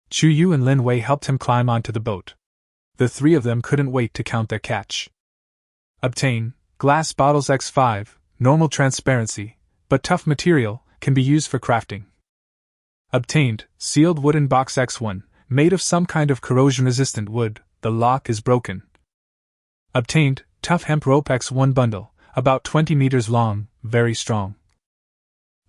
Chuyu and Lin Wei helped him climb onto the boat. The three of them couldn't wait to count their catch. Obtain, glass bottles X5, normal transparency, but tough material, can be used for crafting. Obtained, sealed wooden box X1, made of some kind of corrosion-resistant wood, the lock is broken. Obtained, tough hemp rope X1 bundle, about 20 meters long, very strong.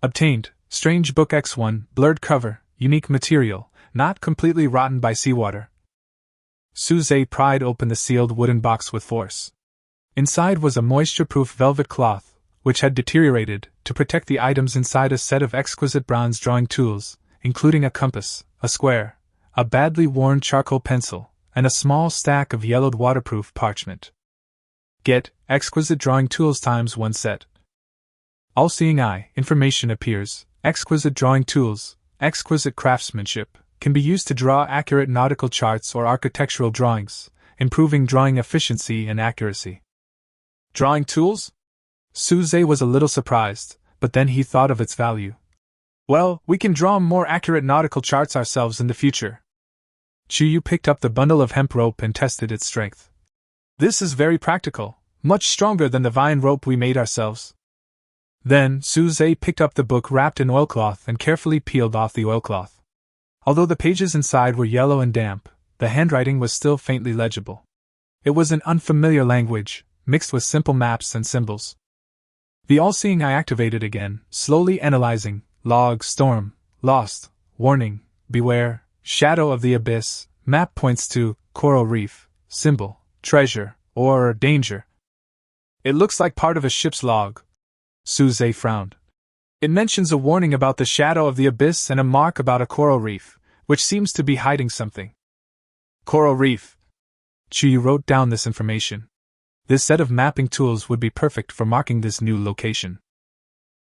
Obtained, strange book X1, blurred cover, unique material, not completely rotten by seawater. Suze pried open the sealed wooden box with force. Inside was a moisture-proof velvet cloth, which had deteriorated, to protect the items inside a set of exquisite bronze drawing tools, including a compass, a square, a badly worn charcoal pencil, and a small stack of yellowed waterproof parchment. Get, exquisite drawing tools ×1 set. All-seeing eye, information appears, exquisite drawing tools, exquisite craftsmanship, can be used to draw accurate nautical charts or architectural drawings, improving drawing efficiency and accuracy. Drawing tools? Suze was a little surprised, but then he thought of its value. Well, we can draw more accurate nautical charts ourselves in the future. Chuyu picked up the bundle of hemp rope and tested its strength. This is very practical, much stronger than the vine rope we made ourselves. Then, Suze picked up the book wrapped in oilcloth and carefully peeled off the oilcloth. Although the pages inside were yellow and damp, the handwriting was still faintly legible. It was an unfamiliar language, mixed with simple maps and symbols. The all-seeing eye activated again, slowly analyzing: log, storm, lost, warning, beware, shadow of the abyss, map points to, coral reef, symbol, treasure, or danger. It looks like part of a ship's log. Suze frowned. It mentions a warning about the shadow of the abyss and a mark about a coral reef, which seems to be hiding something. Coral reef. Chuyu wrote down this information. This set of mapping tools would be perfect for marking this new location.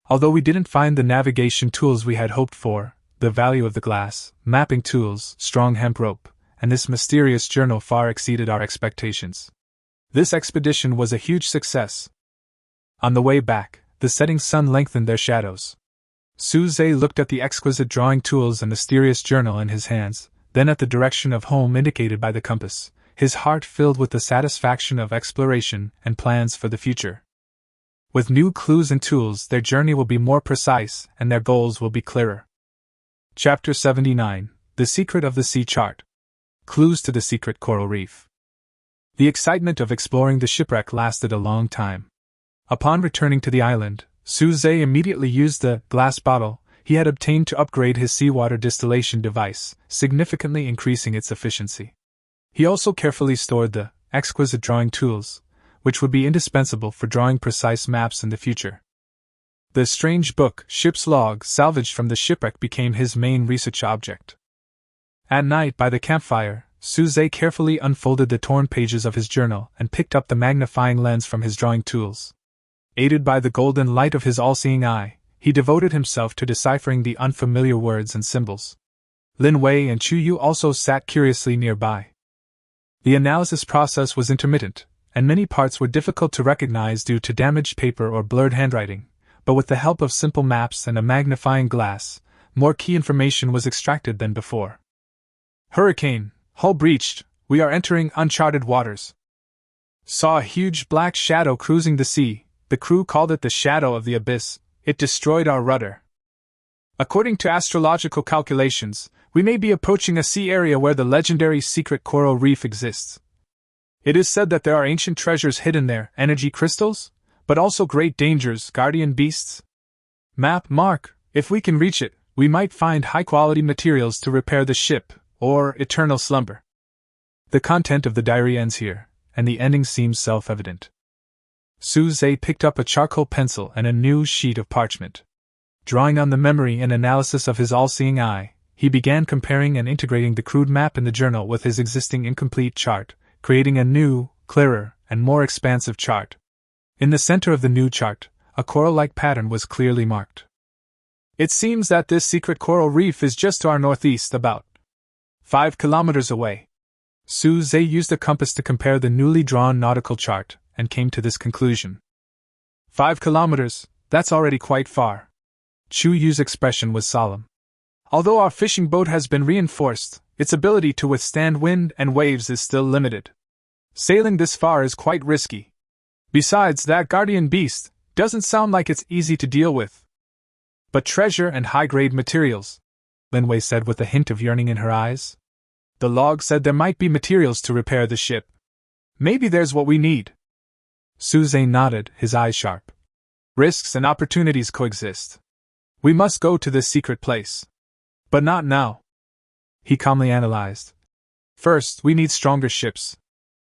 Although we didn't find the navigation tools we had hoped for, the value of the glass, mapping tools, strong hemp rope, and this mysterious journal far exceeded our expectations. This expedition was a huge success. On the way back, the setting sun lengthened their shadows. Suze looked at the exquisite drawing tools and mysterious journal in his hands, then at the direction of home indicated by the compass, his heart filled with the satisfaction of exploration and plans for the future. With new clues and tools, their journey will be more precise and their goals will be clearer. Chapter 79: The Secret of the Sea Chart. Clues to the Secret Coral Reef. The excitement of exploring the shipwreck lasted a long time. Upon returning to the island, Suze immediately used the glass bottle he had obtained to upgrade his seawater distillation device, significantly increasing its efficiency. He also carefully stored the exquisite drawing tools, which would be indispensable for drawing precise maps in the future. The strange book, Ship's Log, salvaged from the shipwreck, became his main research object. At night by the campfire, Suze carefully unfolded the torn pages of his journal and picked up the magnifying lens from his drawing tools. Aided by the golden light of his all-seeing eye, he devoted himself to deciphering the unfamiliar words and symbols. Lin Wei and Chuyu also sat curiously nearby. The analysis process was intermittent, and many parts were difficult to recognize due to damaged paper or blurred handwriting, but with the help of simple maps and a magnifying glass, more key information was extracted than before. Hurricane, hull breached, we are entering uncharted waters. saw a huge black shadow cruising the sea. The crew called it the Shadow of the Abyss. It destroyed our rudder. According to astrological calculations, we may be approaching a sea area where the legendary secret coral reef exists. It is said that there are ancient treasures hidden there, energy crystals, but also great dangers, guardian beasts. Map mark, if we can reach it, we might find high-quality materials to repair the ship, or eternal slumber. The content of the diary ends here, and the ending seems self-evident. Suze picked up a charcoal pencil and a new sheet of parchment. Drawing on the memory and analysis of his all-seeing eye, he began comparing and integrating the crude map in the journal with his existing incomplete chart, creating a new, clearer, and more expansive chart. In the center of the new chart, a coral-like pattern was clearly marked. It seems that this secret coral reef is just to our northeast, about 5 kilometers away. Suze used a compass to compare the newly drawn nautical chart, and came to this conclusion. 5 kilometers, that's already quite far. Chu Yu's expression was solemn. Although our fishing boat has been reinforced, its ability to withstand wind and waves is still limited. Sailing this far is quite risky. Besides, that guardian beast doesn't sound like it's easy to deal with. But treasure and high-grade materials, Lin Wei said with a hint of yearning in her eyes. The log said there might be materials to repair the ship. Maybe there's what we need. Suze nodded, his eyes sharp. Risks and opportunities coexist. We must go to this secret place. But not now. He calmly analyzed. First, we need stronger ships.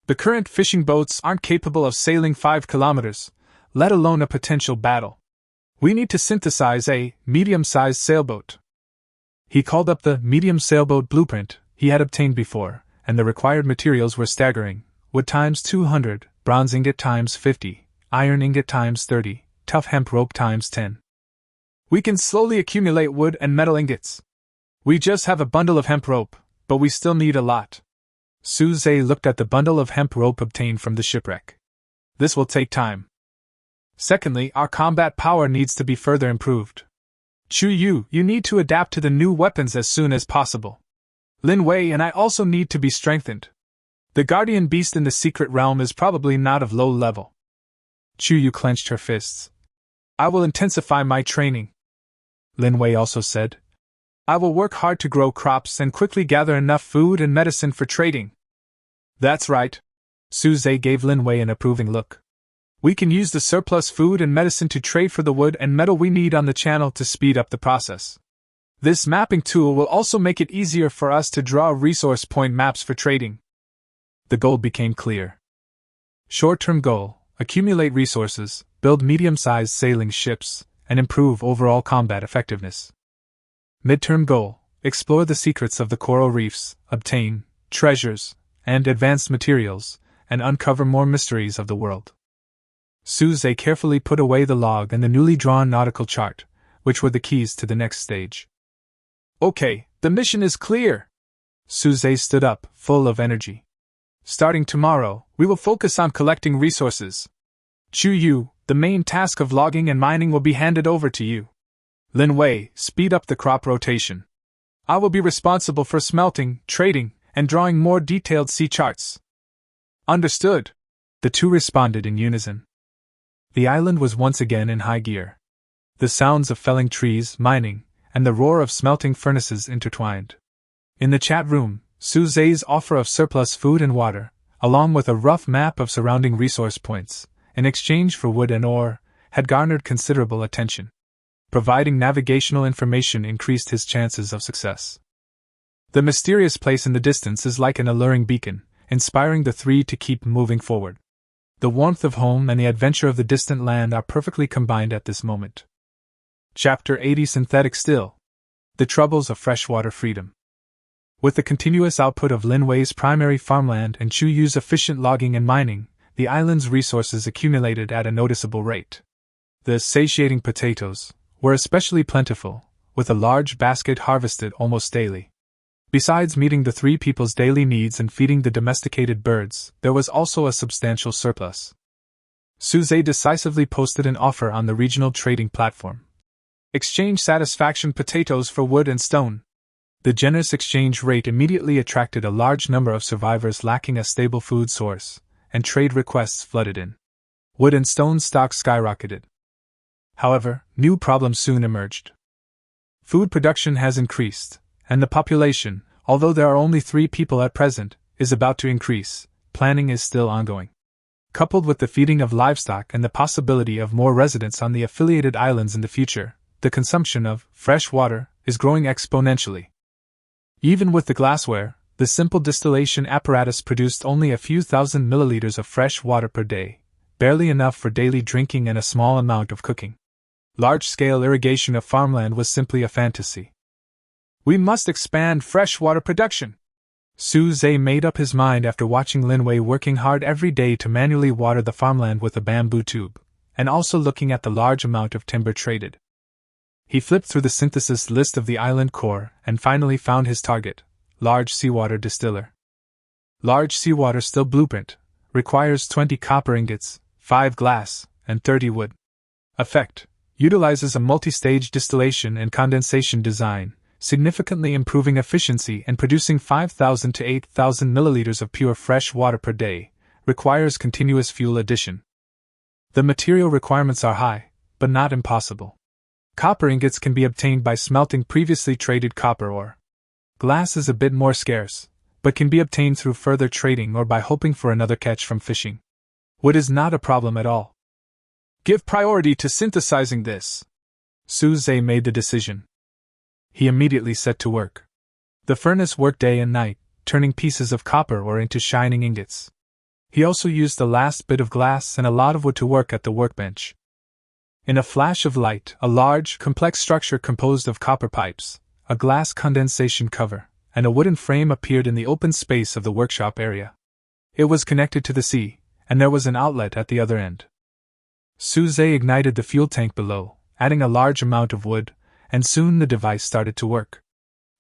The current fishing boats aren't capable of sailing 5 kilometers, let alone a potential battle. We need to synthesize a medium-sized sailboat. He called up the medium sailboat blueprint he had obtained before, and the required materials were staggering: wood times 200, bronze ingot times 50, iron ingot times 30, tough hemp rope times 10. We can slowly accumulate wood and metal ingots. We just have a bundle of hemp rope, but we still need a lot. Suze looked at the bundle of hemp rope obtained from the shipwreck. This will take time. Secondly, our combat power needs to be further improved. Chu Yu, you need to adapt to the new weapons as soon as possible. Lin Wei and I also need to be strengthened. The guardian beast in the secret realm is probably not of low level. Chu Yu clenched her fists. I will intensify my training. Lin Wei also said. I will work hard to grow crops and quickly gather enough food and medicine for trading. That's right. Suze gave Lin Wei an approving look. We can use the surplus food and medicine to trade for the wood and metal we need on the channel to speed up the process. This mapping tool will also make it easier for us to draw resource point maps for trading. The goal became clear. Short-term goal: accumulate resources, build medium-sized sailing ships, and improve overall combat effectiveness. Mid-term goal: explore the secrets of the coral reefs, obtain treasures and advanced materials, and uncover more mysteries of the world. Suze carefully put away the log and the newly drawn nautical chart, which were the keys to the next stage. Okay, the mission is clear. Suze stood up, full of energy. Starting tomorrow, we will focus on collecting resources. Chu Yu, the main task of logging and mining will be handed over to you. Lin Wei, speed up the crop rotation. I will be responsible for smelting, trading, and drawing more detailed sea charts. Understood. The two responded in unison. The island was once again in high gear. The sounds of felling trees, mining, and the roar of smelting furnaces intertwined. In the chat room, Suze's offer of surplus food and water, along with a rough map of surrounding resource points, in exchange for wood and ore, had garnered considerable attention. Providing navigational information increased his chances of success. The mysterious place in the distance is like an alluring beacon, inspiring the three to keep moving forward. The warmth of home and the adventure of the distant land are perfectly combined at this moment. Chapter 80: Synthetic Still. The Troubles of Freshwater Freedom. With the continuous output of Lin Wei's primary farmland and Chu Yu's efficient logging and mining, the island's resources accumulated at a noticeable rate. The satiating potatoes were especially plentiful, with a large basket harvested almost daily. Besides meeting the three people's daily needs and feeding the domesticated birds, there was also a substantial surplus. Suze decisively posted an offer on the regional trading platform. Exchange satisfaction potatoes for wood and stone. The generous exchange rate immediately attracted a large number of survivors lacking a stable food source, and trade requests flooded in. Wood and stone stocks skyrocketed. However, new problems soon emerged. Food production has increased, and the population, although there are only 3 people at present, is about to increase. Planning is still ongoing. Coupled with the feeding of livestock and the possibility of more residents on the affiliated islands in the future, the consumption of fresh water is growing exponentially. Even with the glassware, the simple distillation apparatus produced only a few thousand milliliters of fresh water per day, barely enough for daily drinking and a small amount of cooking. Large-scale irrigation of farmland was simply a fantasy. We must expand freshwater production. Su-zhe made up his mind after watching Lin Wei working hard every day to manually water the farmland with a bamboo tube, and also looking at the large amount of timber traded. He flipped through the synthesis list of the island core and finally found his target, large seawater distiller. Large seawater still blueprint, requires 20 copper ingots, 5 glass, and 30 wood. Effect, utilizes a multi-stage distillation and condensation design, significantly improving efficiency and producing 5,000 to 8,000 milliliters of pure fresh water per day, requires continuous fuel addition. The material requirements are high, but not impossible. Copper ingots can be obtained by smelting previously traded copper ore. Glass is a bit more scarce, but can be obtained through further trading or by hoping for another catch from fishing. Wood is not a problem at all. Give priority to synthesizing this. Su-zhe made the decision. He immediately set to work. The furnace worked day and night, turning pieces of copper ore into shining ingots. He also used the last bit of glass and a lot of wood to work at the workbench. In a flash of light, a large, complex structure composed of copper pipes, a glass condensation cover, and a wooden frame appeared in the open space of the workshop area. It was connected to the sea, and there was an outlet at the other end. Su-zhe ignited the fuel tank below, adding a large amount of wood, and soon the device started to work.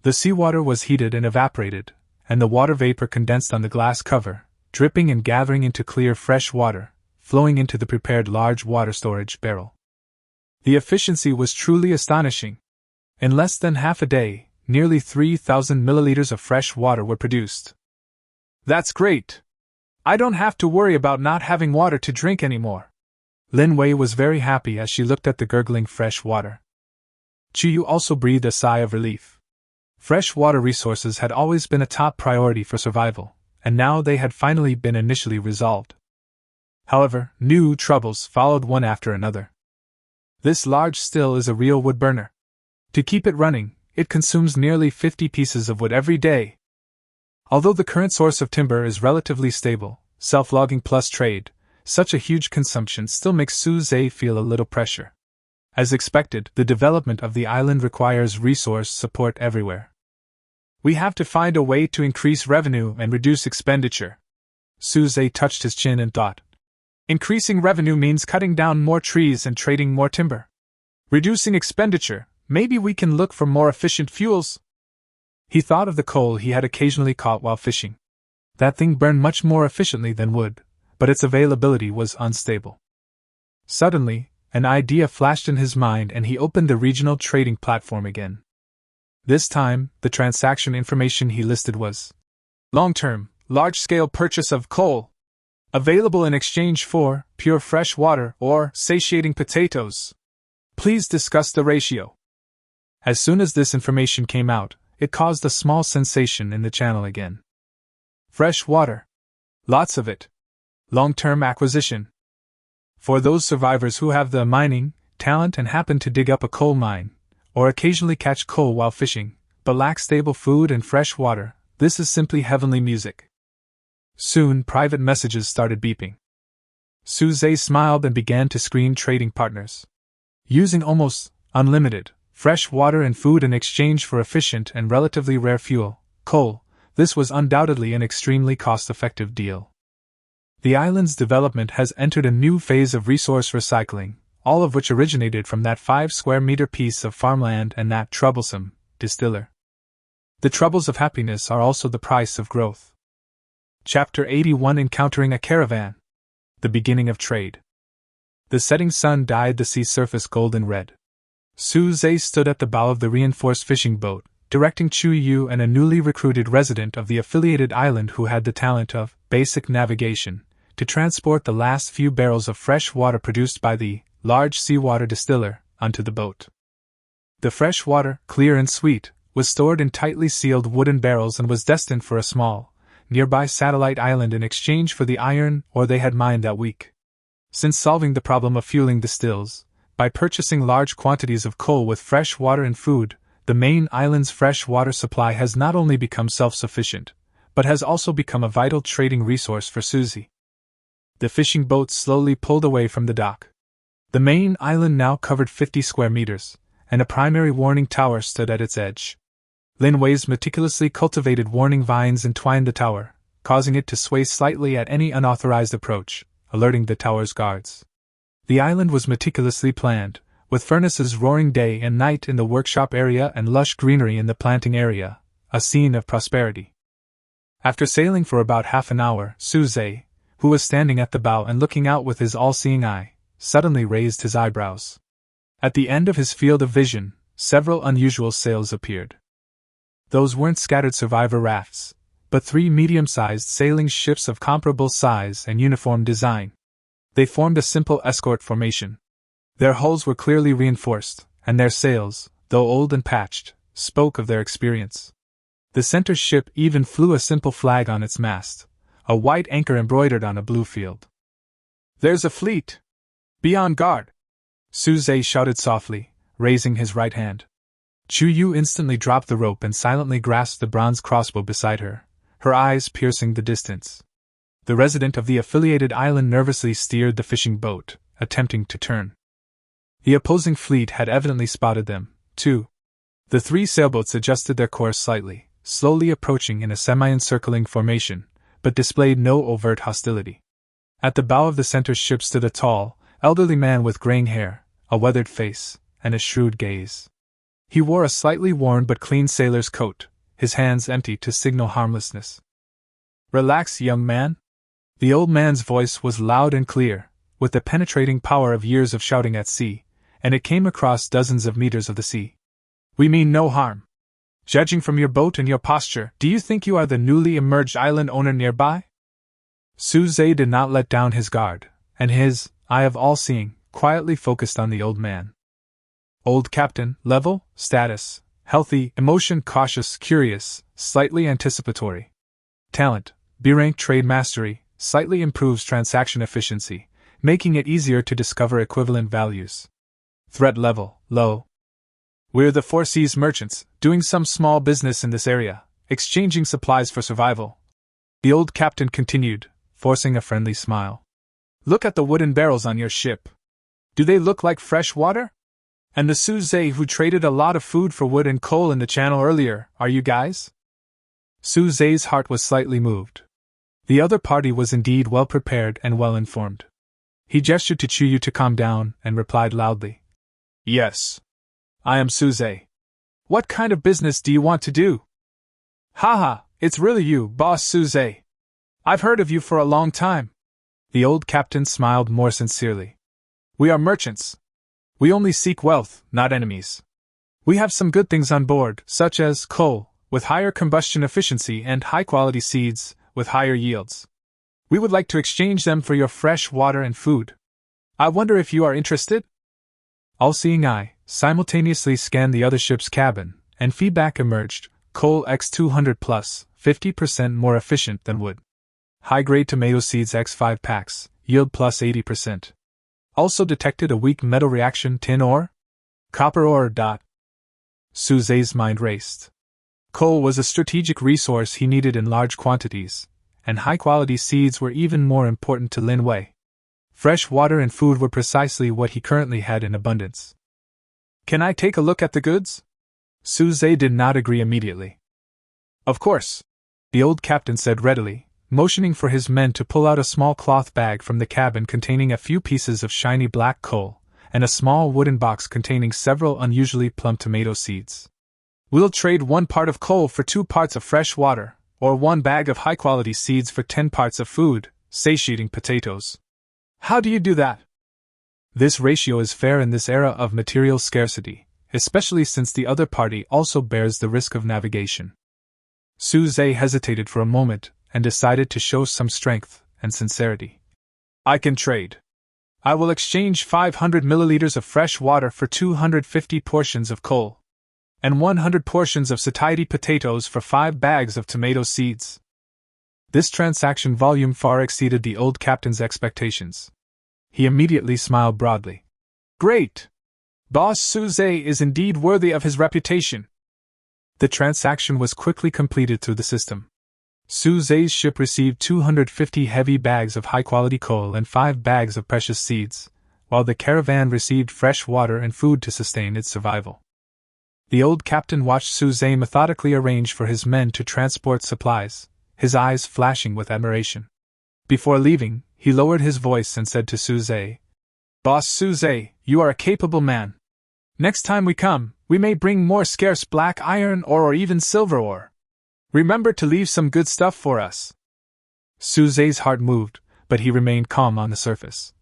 The seawater was heated and evaporated, and the water vapor condensed on the glass cover, dripping and gathering into clear fresh water, flowing into the prepared large water storage barrel. The efficiency was truly astonishing. In less than half a day, nearly 3,000 milliliters of fresh water were produced. That's great! I don't have to worry about not having water to drink anymore. Lin Wei was very happy as she looked at the gurgling fresh water. Chiyu also breathed a sigh of relief. Fresh water resources had always been a top priority for survival, and now they had finally been initially resolved. However, new troubles followed one after another. This large still is a real wood burner. To keep it running, it consumes nearly 50 pieces of wood every day. Although the current source of timber is relatively stable, self-logging plus trade, such a huge consumption still makes Su-zhe feel a little pressure. As expected, the development of the island requires resource support everywhere. We have to find a way to increase revenue and reduce expenditure. Su-zhe touched his chin and thought. Increasing revenue means cutting down more trees and trading more timber. Reducing expenditure, maybe we can look for more efficient fuels. He thought of the coal he had occasionally caught while fishing. That thing burned much more efficiently than wood, but its availability was unstable. Suddenly, an idea flashed in his mind and he opened the regional trading platform again. This time, the transaction information he listed was long-term, large-scale purchase of coal. Available in exchange for pure fresh water or satiating potatoes. Please discuss the ratio. As soon as this information came out, it caused a small sensation in the channel again. Fresh water. Lots of it. Long-term acquisition. For those survivors who have the mining talent and happen to dig up a coal mine, or occasionally catch coal while fishing, but lack stable food and fresh water, this is simply heavenly music. Soon, private messages started beeping. Su-zhe smiled and began to screen trading partners. Using almost unlimited fresh water and food in exchange for efficient and relatively rare fuel, coal, this was undoubtedly an extremely cost-effective deal. The island's development has entered a new phase of resource recycling, all of which originated from that 5-square-meter piece of farmland and that troublesome distiller. The troubles of happiness are also the price of growth. Chapter 81 Encountering a Caravan. The Beginning of Trade. The setting sun dyed the sea surface golden red. Su-zhe stood at the bow of the reinforced fishing boat, directing Chu-yu and a newly recruited resident of the affiliated island who had the talent of basic navigation, to to transport the last few barrels of fresh water produced by the large seawater distiller onto the boat. The fresh water, clear and sweet, was stored in tightly sealed wooden barrels and was destined for a small, nearby satellite island in exchange for the iron ore they had mined that week. Since solving the problem of fueling the stills, by purchasing large quantities of coal with fresh water and food, the main island's fresh water supply has not only become self-sufficient, but has also become a vital trading resource for Susie. The fishing boat slowly pulled away from the dock. The main island now covered 50 square meters, and a primary warning tower stood at its edge. Linway's meticulously cultivated warning vines entwined the tower, causing it to sway slightly at any unauthorized approach, alerting the tower's guards. The island was meticulously planned, with furnaces roaring day and night in the workshop area and lush greenery in the planting area, a scene of prosperity. After sailing for about half an hour, Suze, who was standing at the bow and looking out with his all-seeing eye, suddenly raised his eyebrows. At the end of his field of vision, several unusual sails appeared. Those weren't scattered survivor rafts, but 3 medium-sized sailing ships of comparable size and uniform design. They formed a simple escort formation. Their hulls were clearly reinforced, and their sails, though old and patched, spoke of their experience. The center ship even flew a simple flag on its mast, a white anchor embroidered on a blue field. "There's a fleet! Be on guard!" Suze shouted softly, raising his right hand. Chuyu instantly dropped the rope and silently grasped the bronze crossbow beside her, her eyes piercing the distance. The resident of the affiliated island nervously steered the fishing boat, attempting to turn. The opposing fleet had evidently spotted them, too. The 3 sailboats adjusted their course slightly, slowly approaching in a semi-encircling formation, but displayed no overt hostility. At the bow of the center ship stood a tall, elderly man with graying hair, a weathered face, and a shrewd gaze. He wore a slightly worn but clean sailor's coat, his hands empty to signal harmlessness. "Relax, young man." The old man's voice was loud and clear, with the penetrating power of years of shouting at sea, and it came across dozens of meters of the sea. "We mean no harm. Judging from your boat and your posture, do you think you are the newly emerged island owner nearby?" Suze did not let down his guard, and his eye of all-seeing quietly focused on the old man. Old captain, level, status, healthy, emotion, cautious, curious, slightly anticipatory. Talent, B-rank trade mastery, slightly improves transaction efficiency, making it easier to discover equivalent values. Threat level, low. We're the Four Seas merchants, doing some small business in this area, exchanging supplies for survival. The old captain continued, forcing a friendly smile. Look at the wooden barrels on your ship. Do they look like fresh water? And the Suze who traded a lot of food for wood and coal in the channel earlier, are you guys? Suze's heart was slightly moved. The other party was indeed well prepared and well informed. He gestured to Chuyu to calm down and replied loudly. Yes. I am Suze. What kind of business do you want to do? Haha, it's really you, boss Suze. I've heard of you for a long time. The old captain smiled more sincerely. We are merchants. We only seek wealth, not enemies. We have some good things on board, such as coal, with higher combustion efficiency, and high-quality seeds, with higher yields. We would like to exchange them for your fresh water and food. I wonder if you are interested? All-seeing eye simultaneously scanned the other ship's cabin, and feedback emerged: coal X200 plus, 50% more efficient than wood. High-grade tomato seeds X5 packs, yield plus 80%. Also detected a weak metal reaction: tin ore? Copper ore. Suze's mind raced. Coal was a strategic resource he needed in large quantities, and high-quality seeds were even more important to Lin Wei. Fresh water and food were precisely what he currently had in abundance. Can I take a look at the goods? Suze did not agree immediately. Of course, the old captain said readily, motioning for his men to pull out a small cloth bag from the cabin containing a few pieces of shiny black coal, and a small wooden box containing several unusually plump tomato seeds. We'll trade 1 part of coal for 2 parts of fresh water, or 1 bag of high-quality seeds for 10 parts of food, satiating potatoes. How do you do that? This ratio is fair in this era of material scarcity, especially since the other party also bears the risk of navigation. Suze hesitated for a moment, and decided to show some strength and sincerity. I can trade. I will exchange 500 milliliters of fresh water for 250 portions of coal, and 100 portions of satiety potatoes for 5 bags of tomato seeds. This transaction volume far exceeded the old captain's expectations. He immediately smiled broadly. Great! Boss Suze is indeed worthy of his reputation. The transaction was quickly completed through the system. Suze's ship received 250 heavy bags of high-quality coal and 5 bags of precious seeds, while the caravan received fresh water and food to sustain its survival. The old captain watched Suze methodically arrange for his men to transport supplies, his eyes flashing with admiration. Before leaving, he lowered his voice and said to Suze, Boss Suze, you are a capable man. Next time we come, we may bring more scarce black iron ore or even silver ore. Remember to leave some good stuff for us. Suze's heart moved, but he remained calm on the surface.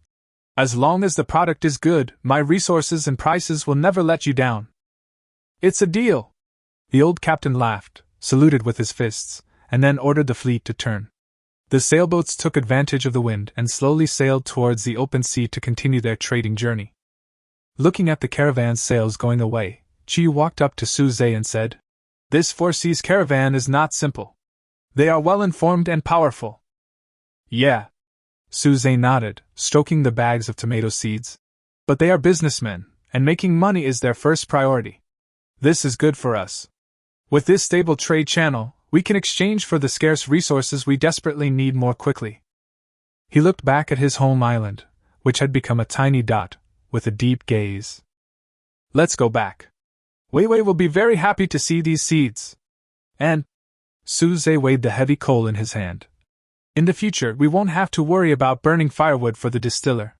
As long as the product is good, my resources and prices will never let you down. It's a deal. The old captain laughed, saluted with his fists, and then ordered the fleet to turn. The sailboats took advantage of the wind and slowly sailed towards the open sea to continue their trading journey. Looking at the caravan's sails going away, Chi walked up to Suze and said, This Four Seas caravan is not simple. They are well-informed and powerful. Yeah. Suze nodded, stroking the bags of tomato seeds. But they are businessmen, and making money is their first priority. This is good for us. With this stable trade channel, we can exchange for the scarce resources we desperately need more quickly. He looked back at his home island, which had become a tiny dot, with a deep gaze. Let's go back. Weiwei will be very happy to see these seeds. And Suze weighed the heavy coal in his hand. In the future, we won't have to worry about burning firewood for the distiller.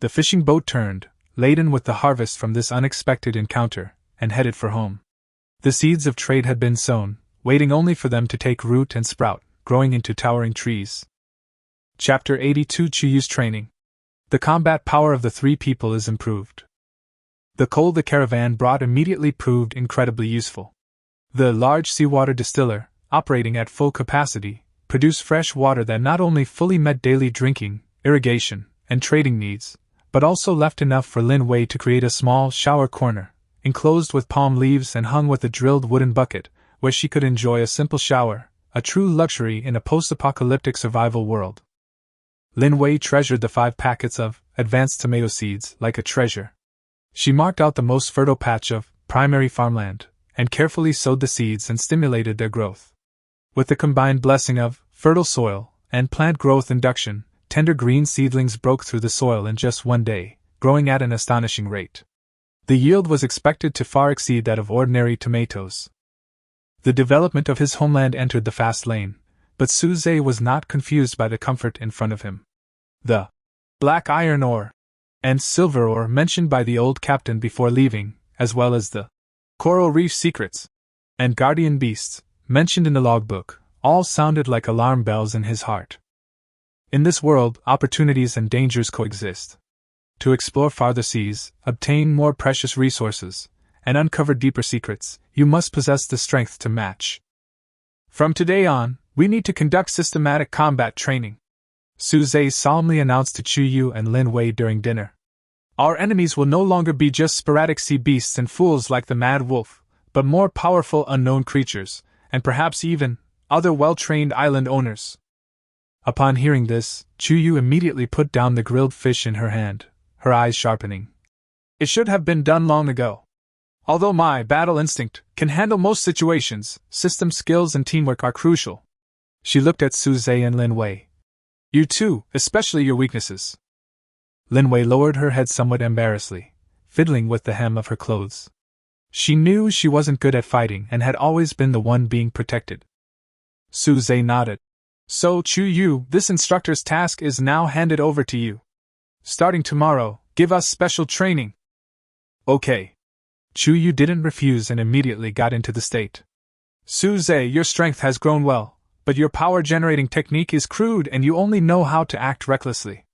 The fishing boat turned, laden with the harvest from this unexpected encounter, and headed for home. The seeds of trade had been sown, waiting only for them to take root and sprout, growing into towering trees. Chapter 82 Chuyu's Training. The combat power of the three people is improved. The coal the caravan brought immediately proved incredibly useful. The large seawater distiller, operating at full capacity, produced fresh water that not only fully met daily drinking, irrigation, and trading needs, but also left enough for Lin Wei to create a small shower corner, enclosed with palm leaves and hung with a drilled wooden bucket, where she could enjoy a simple shower, a true luxury in a post-apocalyptic survival world. Lin Wei treasured the 5 packets of advanced tomato seeds like a treasure. She marked out the most fertile patch of primary farmland, and carefully sowed the seeds and stimulated their growth. With the combined blessing of fertile soil and plant growth induction, tender green seedlings broke through the soil in just one day, growing at an astonishing rate. The yield was expected to far exceed that of ordinary tomatoes. The development of his homeland entered the fast lane, but Suze was not confused by the comfort in front of him. The black iron ore and silver ore mentioned by the old captain before leaving, as well as the coral reef secrets and guardian beasts mentioned in the logbook, all sounded like alarm bells in his heart. In this world, opportunities and dangers coexist. To explore farther seas, obtain more precious resources, and uncover deeper secrets, you must possess the strength to match. From today on, we need to conduct systematic combat training, Suze solemnly announced to Chuyu and Lin Wei during dinner. Our enemies will no longer be just sporadic sea beasts and fools like the mad wolf, but more powerful unknown creatures, and perhaps even other well-trained island owners. Upon hearing this, Chuyu immediately put down the grilled fish in her hand, her eyes sharpening. It should have been done long ago. Although my battle instinct can handle most situations, system skills and teamwork are crucial. She looked at Suze and Lin Wei. You too, especially your weaknesses. Lin Wei lowered her head somewhat embarrassedly, fiddling with the hem of her clothes. She knew she wasn't good at fighting and had always been the one being protected. Suze nodded. So, Chuyu, this instructor's task is now handed over to you. Starting tomorrow, give us special training. Okay. Chuyu didn't refuse and immediately got into the state. Suze, your strength has grown well, but your power-generating technique is crude and you only know how to act recklessly.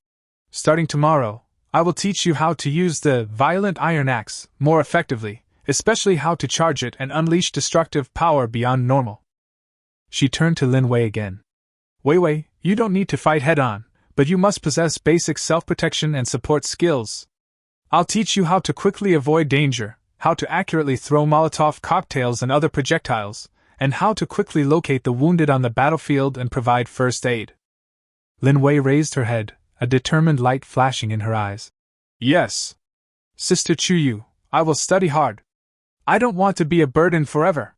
Starting tomorrow, I will teach you how to use the violent iron axe more effectively, especially how to charge it and unleash destructive power beyond normal. She turned to Lin Wei again. Wei, you don't need to fight head-on, but you must possess basic self-protection and support skills. I'll teach you how to quickly avoid danger, how to accurately throw Molotov cocktails and other projectiles, and how to quickly locate the wounded on the battlefield and provide first aid." Lin Wei raised her head, a determined light flashing in her eyes. "Yes, Sister Chuyu, I will study hard. I don't want to be a burden forever."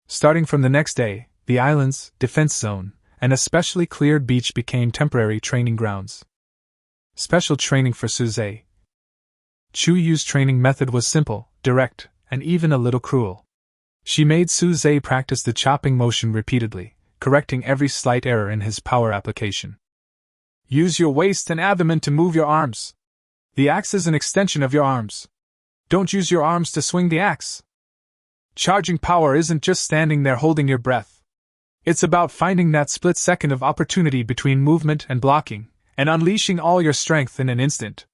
Starting from the next day, the island's defense zone, an especially cleared beach, became temporary training grounds. Special training for Suze. Chuyu's training method was simple, direct, and even a little cruel. She made Suze practice the chopping motion repeatedly, correcting every slight error in his power application. "Use your waist and abdomen to move your arms. The axe is an extension of your arms. Don't use your arms to swing the axe. Charging power isn't just standing there holding your breath. It's about finding that split second of opportunity between movement and blocking, and unleashing all your strength in an instant."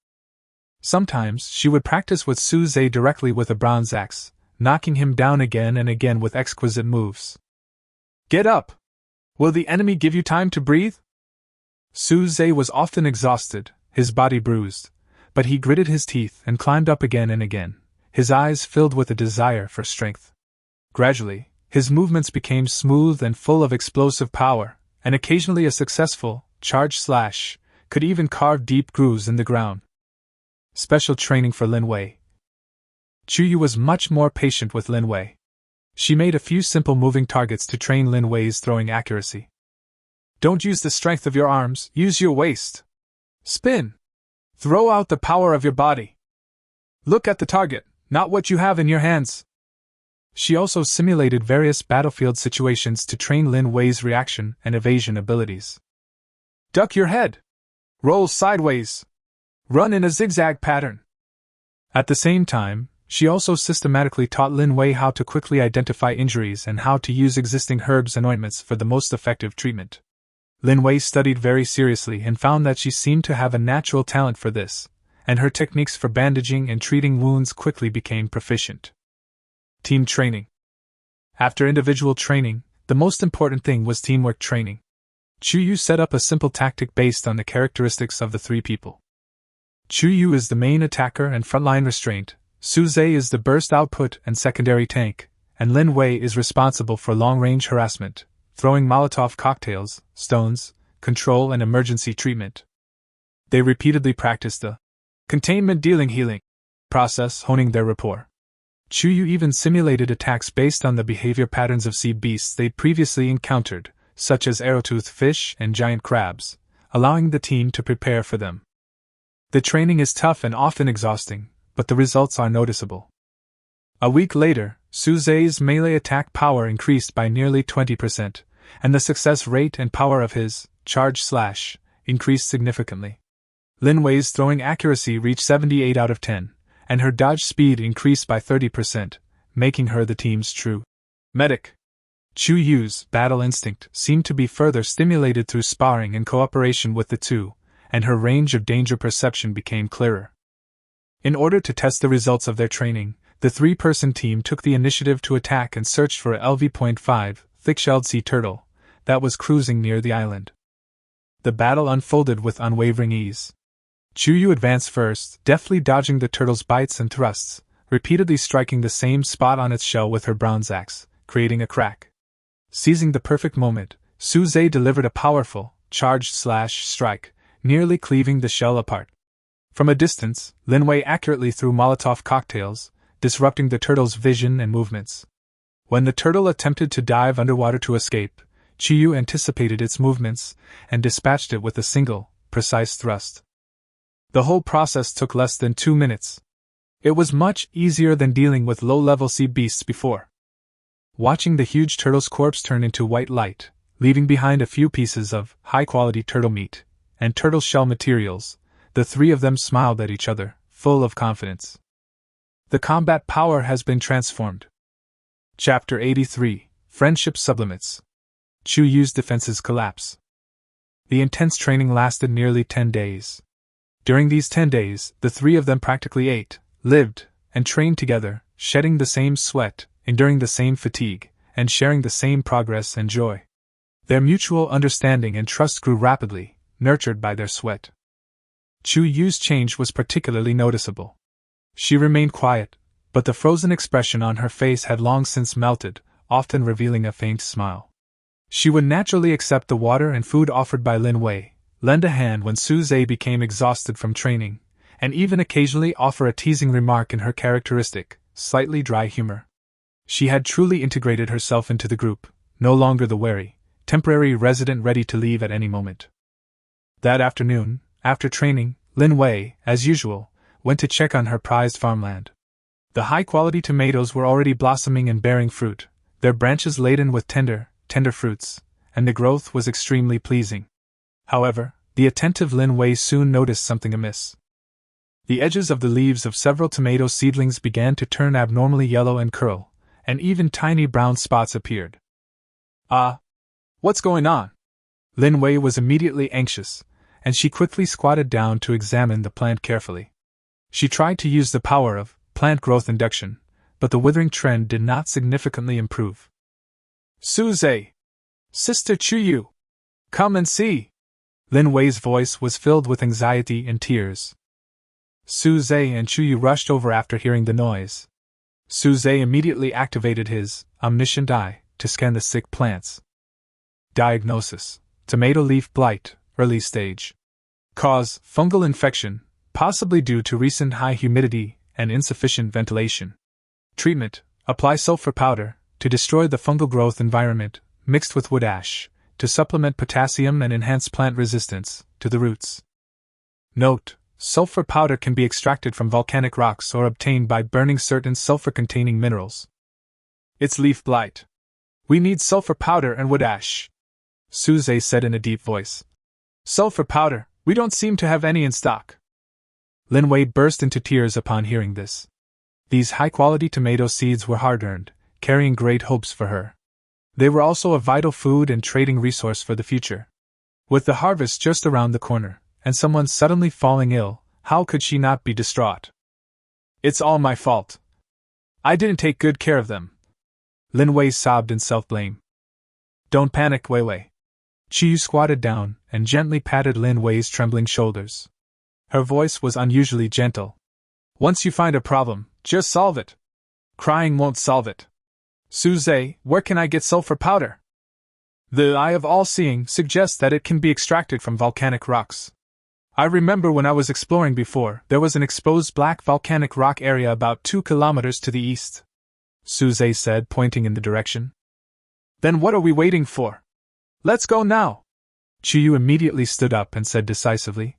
Sometimes she would practice with Suze directly with a bronze axe, knocking him down again and again with exquisite moves. "Get up! Will the enemy give you time to breathe?" Suze was often exhausted, his body bruised, but he gritted his teeth and climbed up again and again, his eyes filled with a desire for strength. Gradually, his movements became smooth and full of explosive power, and occasionally a successful charge slash could even carve deep grooves in the ground. Special training for Lin Wei. Chuyu was much more patient with Lin Wei. She made a few simple moving targets to train Lin Wei's throwing accuracy. "Don't use the strength of your arms, use your waist. Spin. Throw out the power of your body. Look at the target, not what you have in your hands." She also simulated various battlefield situations to train Lin Wei's reaction and evasion abilities. "Duck your head. Roll sideways. Run in a zigzag pattern." At the same time, she also systematically taught Lin Wei how to quickly identify injuries and how to use existing herbs and ointments for the most effective treatment. Lin Wei studied very seriously and found that she seemed to have a natural talent for this, and her techniques for bandaging and treating wounds quickly became proficient. Team training. After individual training, the most important thing was teamwork training. Chuyu set up a simple tactic based on the characteristics of the three people. Chuyu is the main attacker and frontline restraint, Suze is the burst output and secondary tank, and Lin Wei is responsible for long-range harassment, throwing Molotov cocktails, stones, control and emergency treatment. They repeatedly practiced the containment dealing healing process, honing their rapport. Chuyu even simulated attacks based on the behavior patterns of sea beasts they'd previously encountered, such as arrowtooth fish and giant crabs, allowing the team to prepare for them. The training is tough and often exhausting, but the results are noticeable. A week later, Suze's melee attack power increased by nearly 20%, and the success rate and power of his charge slash increased significantly. Lin Wei's throwing accuracy reached 78 out of 10, and her dodge speed increased by 30%, making her the team's true medic. Chuyu's battle instinct seemed to be further stimulated through sparring and cooperation with the two, and her range of danger perception became clearer. In order to test the results of their training, the three-person team took the initiative to attack and searched for a LV.5 thick-shelled sea turtle that was cruising near the island. The battle unfolded with unwavering ease. Chuyu advanced first, deftly dodging the turtle's bites and thrusts, repeatedly striking the same spot on its shell with her bronze axe, creating a crack. Seizing the perfect moment, Suze delivered a powerful, charged slash strike, nearly cleaving the shell apart. From a distance, Lin Wei accurately threw Molotov cocktails, disrupting the turtle's vision and movements. When the turtle attempted to dive underwater to escape, Chuyu anticipated its movements and dispatched it with a single, precise thrust. The whole process took less than 2 minutes. It was much easier than dealing with low-level sea beasts before. Watching the huge turtle's corpse turn into white light, leaving behind a few pieces of high-quality turtle meat and turtle shell materials, the three of them smiled at each other, full of confidence. The combat power has been transformed. Chapter 83, Friendship Sublimates. Chuyu's defenses collapse. The intense training lasted nearly 10 days. During these 10 days, the three of them practically ate, lived, and trained together, shedding the same sweat, enduring the same fatigue, and sharing the same progress and joy. Their mutual understanding and trust grew rapidly, nurtured by their sweat. Chu Yu's change was particularly noticeable. She remained quiet, but the frozen expression on her face had long since melted, often revealing a faint smile. She would naturally accept the water and food offered by Lin Wei, lend a hand when Su Zhe became exhausted from training, and even occasionally offer a teasing remark in her characteristic, slightly dry humor. She had truly integrated herself into the group, no longer the wary, temporary resident ready to leave at any moment. That afternoon, after training, Lin Wei, as usual, went to check on her prized farmland. The high-quality tomatoes were already blossoming and bearing fruit, their branches laden with tender fruits, and the growth was extremely pleasing. However, the attentive Lin Wei soon noticed something amiss. The edges of the leaves of several tomato seedlings began to turn abnormally yellow and curl, and even tiny brown spots appeared. Ah! What's going on? Lin Wei was immediately anxious, and she quickly squatted down to examine the plant carefully. She tried to use the power of plant growth induction, but the withering trend did not significantly improve. Su Zhe! Sister Chu Yu! Come and see! Lin Wei's voice was filled with anxiety and tears. Su Zhe and Chu Yu rushed over after hearing the noise. Su Zhe immediately activated his omniscient eye to scan the sick plants. Diagnosis: tomato leaf blight, early stage. Cause: fungal infection, possibly due to recent high humidity and insufficient ventilation. Treatment: apply sulfur powder to destroy the fungal growth environment, mixed with wood ash, to supplement potassium and enhance plant resistance to the roots. Note: sulfur powder can be extracted from volcanic rocks or obtained by burning certain sulfur-containing minerals. It's leaf blight. We need sulfur powder and wood ash, Su Zhe said in a deep voice. Sulfur powder? We don't seem to have any in stock. Lin Wei burst into tears upon hearing this. These high-quality tomato seeds were hard-earned, carrying great hopes for her. They were also a vital food and trading resource for the future. With the harvest just around the corner, and someone suddenly falling ill, how could she not be distraught? It's all my fault. I didn't take good care of them. Lin Wei sobbed in self-blame. Don't panic, Wei Wei. Chu Yu squatted down and gently patted Lin Wei's trembling shoulders. Her voice was unusually gentle. Once you find a problem, just solve it. Crying won't solve it. Su Zhe, where can I get sulfur powder? The Eye of All-Seeing suggests that it can be extracted from volcanic rocks. I remember when I was exploring before, there was an exposed black volcanic rock area about 2 kilometers to the east, Su Zhe said, pointing in the direction. Then what are we waiting for? Let's go now! Chu Yu immediately stood up and said decisively,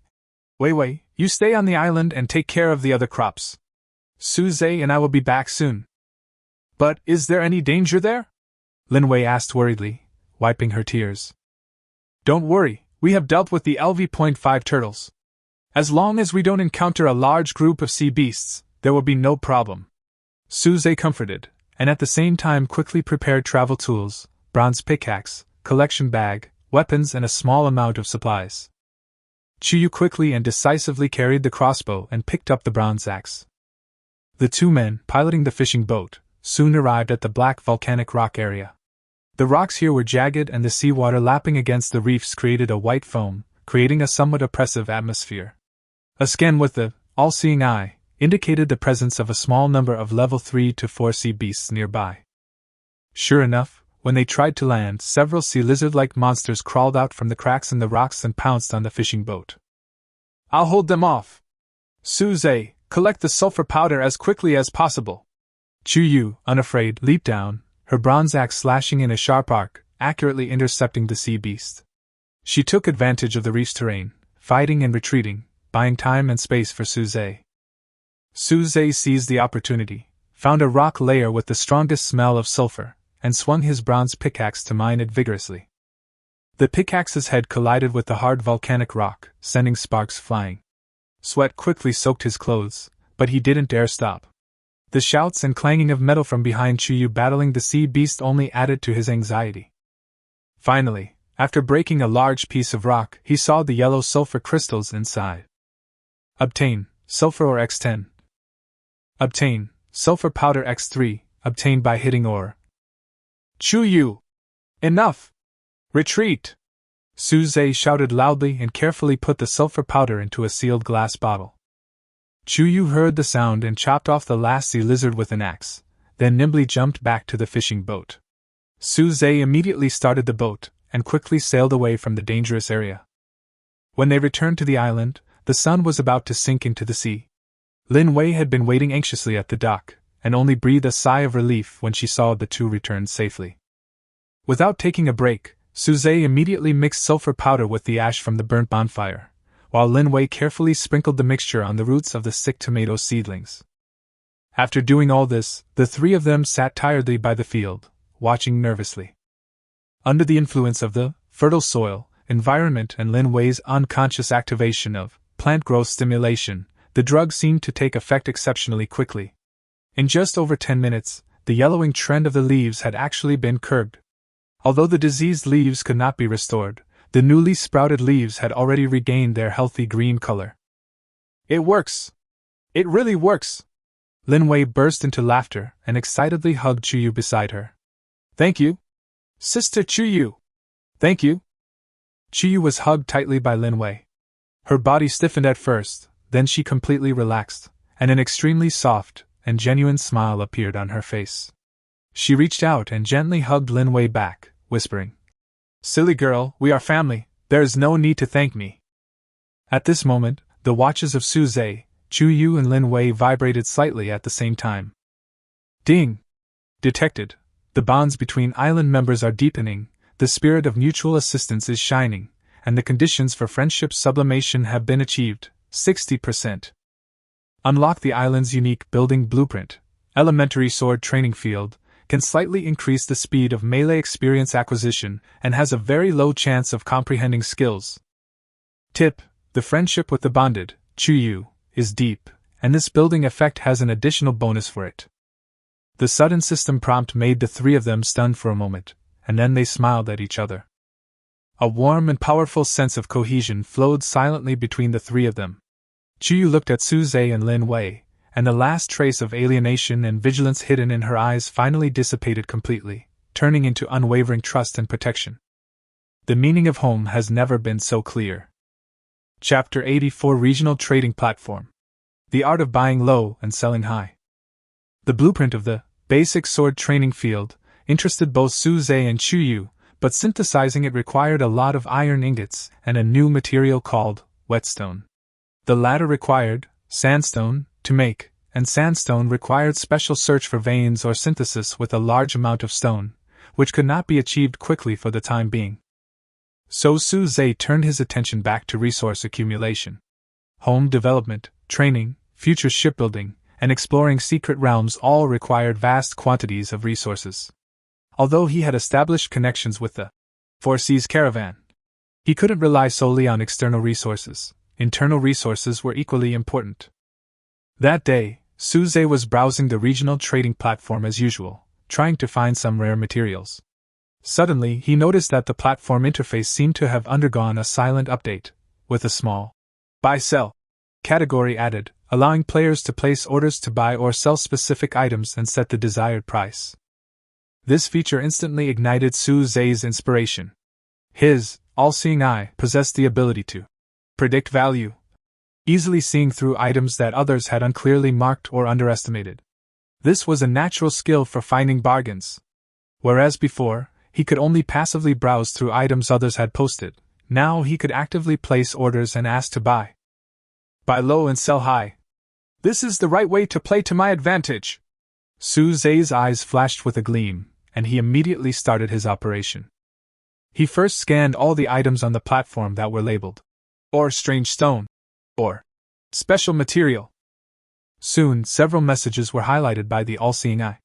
Wei Wei, you stay on the island and take care of the other crops. Su Zhe and I will be back soon. But is there any danger there? Lin Wei asked worriedly, wiping her tears. Don't worry, we have dealt with the LV.5 turtles. As long as we don't encounter a large group of sea beasts, there will be no problem. Su Zhe comforted, and at the same time quickly prepared travel tools, bronze pickaxe, collection bag, weapons and a small amount of supplies. Chu Yu quickly and decisively carried the crossbow and picked up the bronze axe. The two men, piloting the fishing boat, soon arrived at the black volcanic rock area. The rocks here were jagged and the seawater lapping against the reefs created a white foam, creating a somewhat oppressive atmosphere. A scan with the all-seeing eye indicated the presence of a small number of level 3 to 4 sea beasts nearby. Sure enough, when they tried to land, several sea lizard-like monsters crawled out from the cracks in the rocks and pounced on the fishing boat. I'll hold them off. Su Zhe, collect the sulfur powder as quickly as possible. Chu Yu, unafraid, leaped down, her bronze axe slashing in a sharp arc, accurately intercepting the sea beast. She took advantage of the reef's terrain, fighting and retreating, buying time and space for Su Zhe. Su Zhe seized the opportunity, found a rock layer with the strongest smell of sulfur, and swung his bronze pickaxe to mine it vigorously. The pickaxe's head collided with the hard volcanic rock, sending sparks flying. Sweat quickly soaked his clothes, but he didn't dare stop. The shouts and clanging of metal from behind Chu Yu battling the sea beast only added to his anxiety. Finally, after breaking a large piece of rock, he saw the yellow sulfur crystals inside. Obtain, sulfur ore X10. Obtain, sulfur powder X3, obtained by hitting ore. Chu Yu! Enough! Retreat! Suze shouted loudly and carefully put the sulfur powder into a sealed glass bottle. Chuyu heard the sound and chopped off the last sea lizard with an axe, then nimbly jumped back to the fishing boat. Suze immediately started the boat and quickly sailed away from the dangerous area. When they returned to the island, the sun was about to sink into the sea. Lin Wei had been waiting anxiously at the dock, and only breathed a sigh of relief when she saw the two return safely. Without taking a break, Suze immediately mixed sulfur powder with the ash from the burnt bonfire, while Lin Wei carefully sprinkled the mixture on the roots of the sick tomato seedlings. After doing all this, the three of them sat tiredly by the field, watching nervously. Under the influence of the fertile soil, environment and Lin Wei's unconscious activation of plant growth stimulation, the drug seemed to take effect exceptionally quickly. In just over 10 minutes, the yellowing trend of the leaves had actually been curbed. Although the diseased leaves could not be restored, the newly sprouted leaves had already regained their healthy green color. It works! It really works! Lin Wei burst into laughter and excitedly hugged Chuyu beside her. Thank you! Sister Chuyu! Thank you! Chuyu was hugged tightly by Lin Wei. Her body stiffened at first, then she completely relaxed, and an extremely soft and genuine smile appeared on her face. She reached out and gently hugged Lin Wei back, whispering, "Silly girl, we are family, there is no need to thank me." At this moment, the watches of Suze, Chuyu and Lin Wei vibrated slightly at the same time. Ding! Detected. The bonds between island members are deepening, the spirit of mutual assistance is shining, and the conditions for friendship sublimation have been achieved, 60%. Unlock the island's unique building blueprint. Elementary sword training field can slightly increase the speed of melee experience acquisition and has a very low chance of comprehending skills. Tip: the friendship with the bonded, Chuyu, is deep, and this building effect has an additional bonus for it. The sudden system prompt made the three of them stunned for a moment, and then they smiled at each other. A warm and powerful sense of cohesion flowed silently between the three of them. Chuyu looked at Suze and Lin Wei, and the last trace of alienation and vigilance hidden in her eyes finally dissipated completely, turning into unwavering trust and protection. The meaning of home has never been so clear. Chapter 84: Regional Trading Platform. The Art of Buying Low and Selling High. The blueprint of the basic sword training field interested both Suze and Chuyu, but synthesizing it required a lot of iron ingots and a new material called whetstone. The latter required sandstone to make, and sandstone required special search for veins or synthesis with a large amount of stone, which could not be achieved quickly for the time being. So Suze turned his attention back to resource accumulation. Home development, training, future shipbuilding, and exploring secret realms all required vast quantities of resources. Although he had established connections with the Four Seas caravan, he couldn't rely solely on external resources. Internal resources were equally important. That day, Suze was browsing the regional trading platform as usual, trying to find some rare materials. Suddenly, he noticed that the platform interface seemed to have undergone a silent update, with a small buy-sell category added, allowing players to place orders to buy or sell specific items and set the desired price. This feature instantly ignited Suze's inspiration. His all-seeing eye possessed the ability to predict value, easily seeing through items that others had unclearly marked or underestimated. This was a natural skill for finding bargains. Whereas before, he could only passively browse through items others had posted, now he could actively place orders and ask to buy. Buy low and sell high. This is the right way to play to my advantage. Suze's eyes flashed with a gleam, and he immediately started his operation. He first scanned all the items on the platform that were labeled or strange stone, or special material. Soon, several messages were highlighted by the all-seeing eye.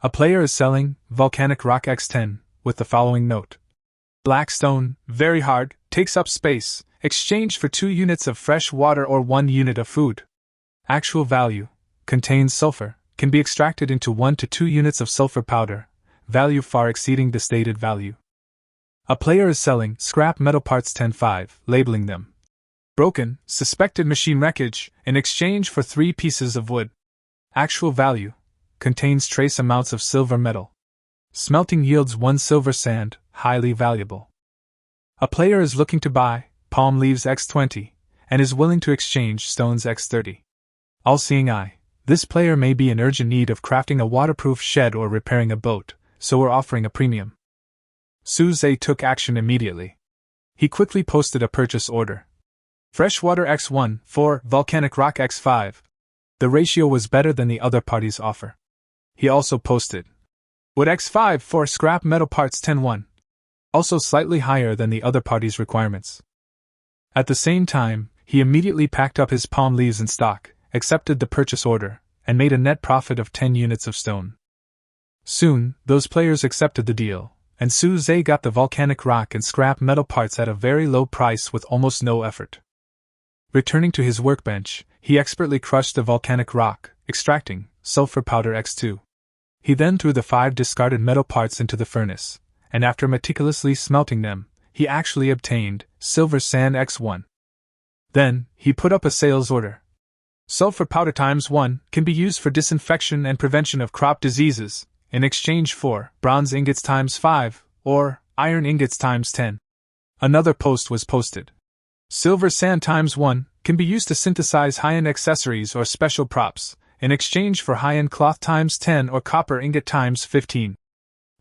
A player is selling volcanic rock X10 with the following note: black stone, very hard, takes up space, exchange for 2 units of fresh water or 1 unit of food. Actual value, contains sulfur, can be extracted into 1 to 2 units of sulfur powder, value far exceeding the stated value. A player is selling scrap metal parts 10-5, labeling them broken, suspected machine wreckage, in exchange for 3 pieces of wood. Actual value, contains trace amounts of silver metal. Smelting yields 1 silver sand, highly valuable. A player is looking to buy palm leaves X20 and is willing to exchange stones X30. All-seeing eye. This player may be in urgent need of crafting a waterproof shed or repairing a boat, so we're offering a premium. Suze took action immediately. He quickly posted a purchase order. Freshwater X1 for volcanic rock X5. The ratio was better than the other party's offer. He also posted wood X5 for scrap metal parts 10-1. Also slightly higher than the other party's requirements. At the same time, he immediately packed up his palm leaves in stock, accepted the purchase order, and made a net profit of 10 units of stone. Soon, those players accepted the deal, and Suze got the volcanic rock and scrap metal parts at a very low price with almost no effort. Returning to his workbench, he expertly crushed the volcanic rock, extracting sulfur powder X2. He then threw the 5 discarded metal parts into the furnace, and after meticulously smelting them, he actually obtained silver sand X1. Then, he put up a sales order. Sulfur powder ×1 can be used for disinfection and prevention of crop diseases, in exchange for bronze ingots ×5, or iron ingots ×10. Another post was posted. Silver sand ×1 can be used to synthesize high-end accessories or special props, in exchange for high-end cloth ×10 or copper ingot ×15.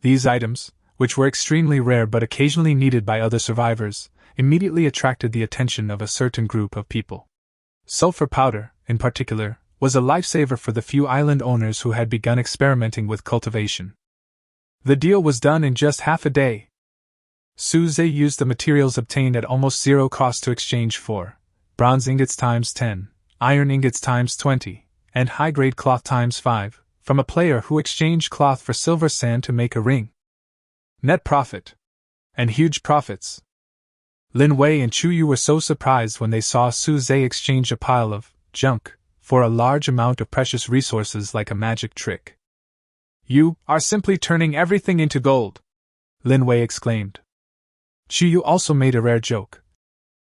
These items, which were extremely rare but occasionally needed by other survivors, immediately attracted the attention of a certain group of people. Sulfur powder, in particular, was a lifesaver for the few island owners who had begun experimenting with cultivation. The deal was done in just half a day. Suze used the materials obtained at almost zero cost to exchange for bronze ingots ×10, iron ingots ×20, and high-grade cloth ×5, from a player who exchanged cloth for silver sand to make a ring. Net profit. And huge profits. Lin Wei and Chu Yu were so surprised when they saw Suze exchange a pile of junk for a large amount of precious resources like a magic trick. "You are simply turning everything into gold," Lin Wei exclaimed. Chu Yu also made a rare joke.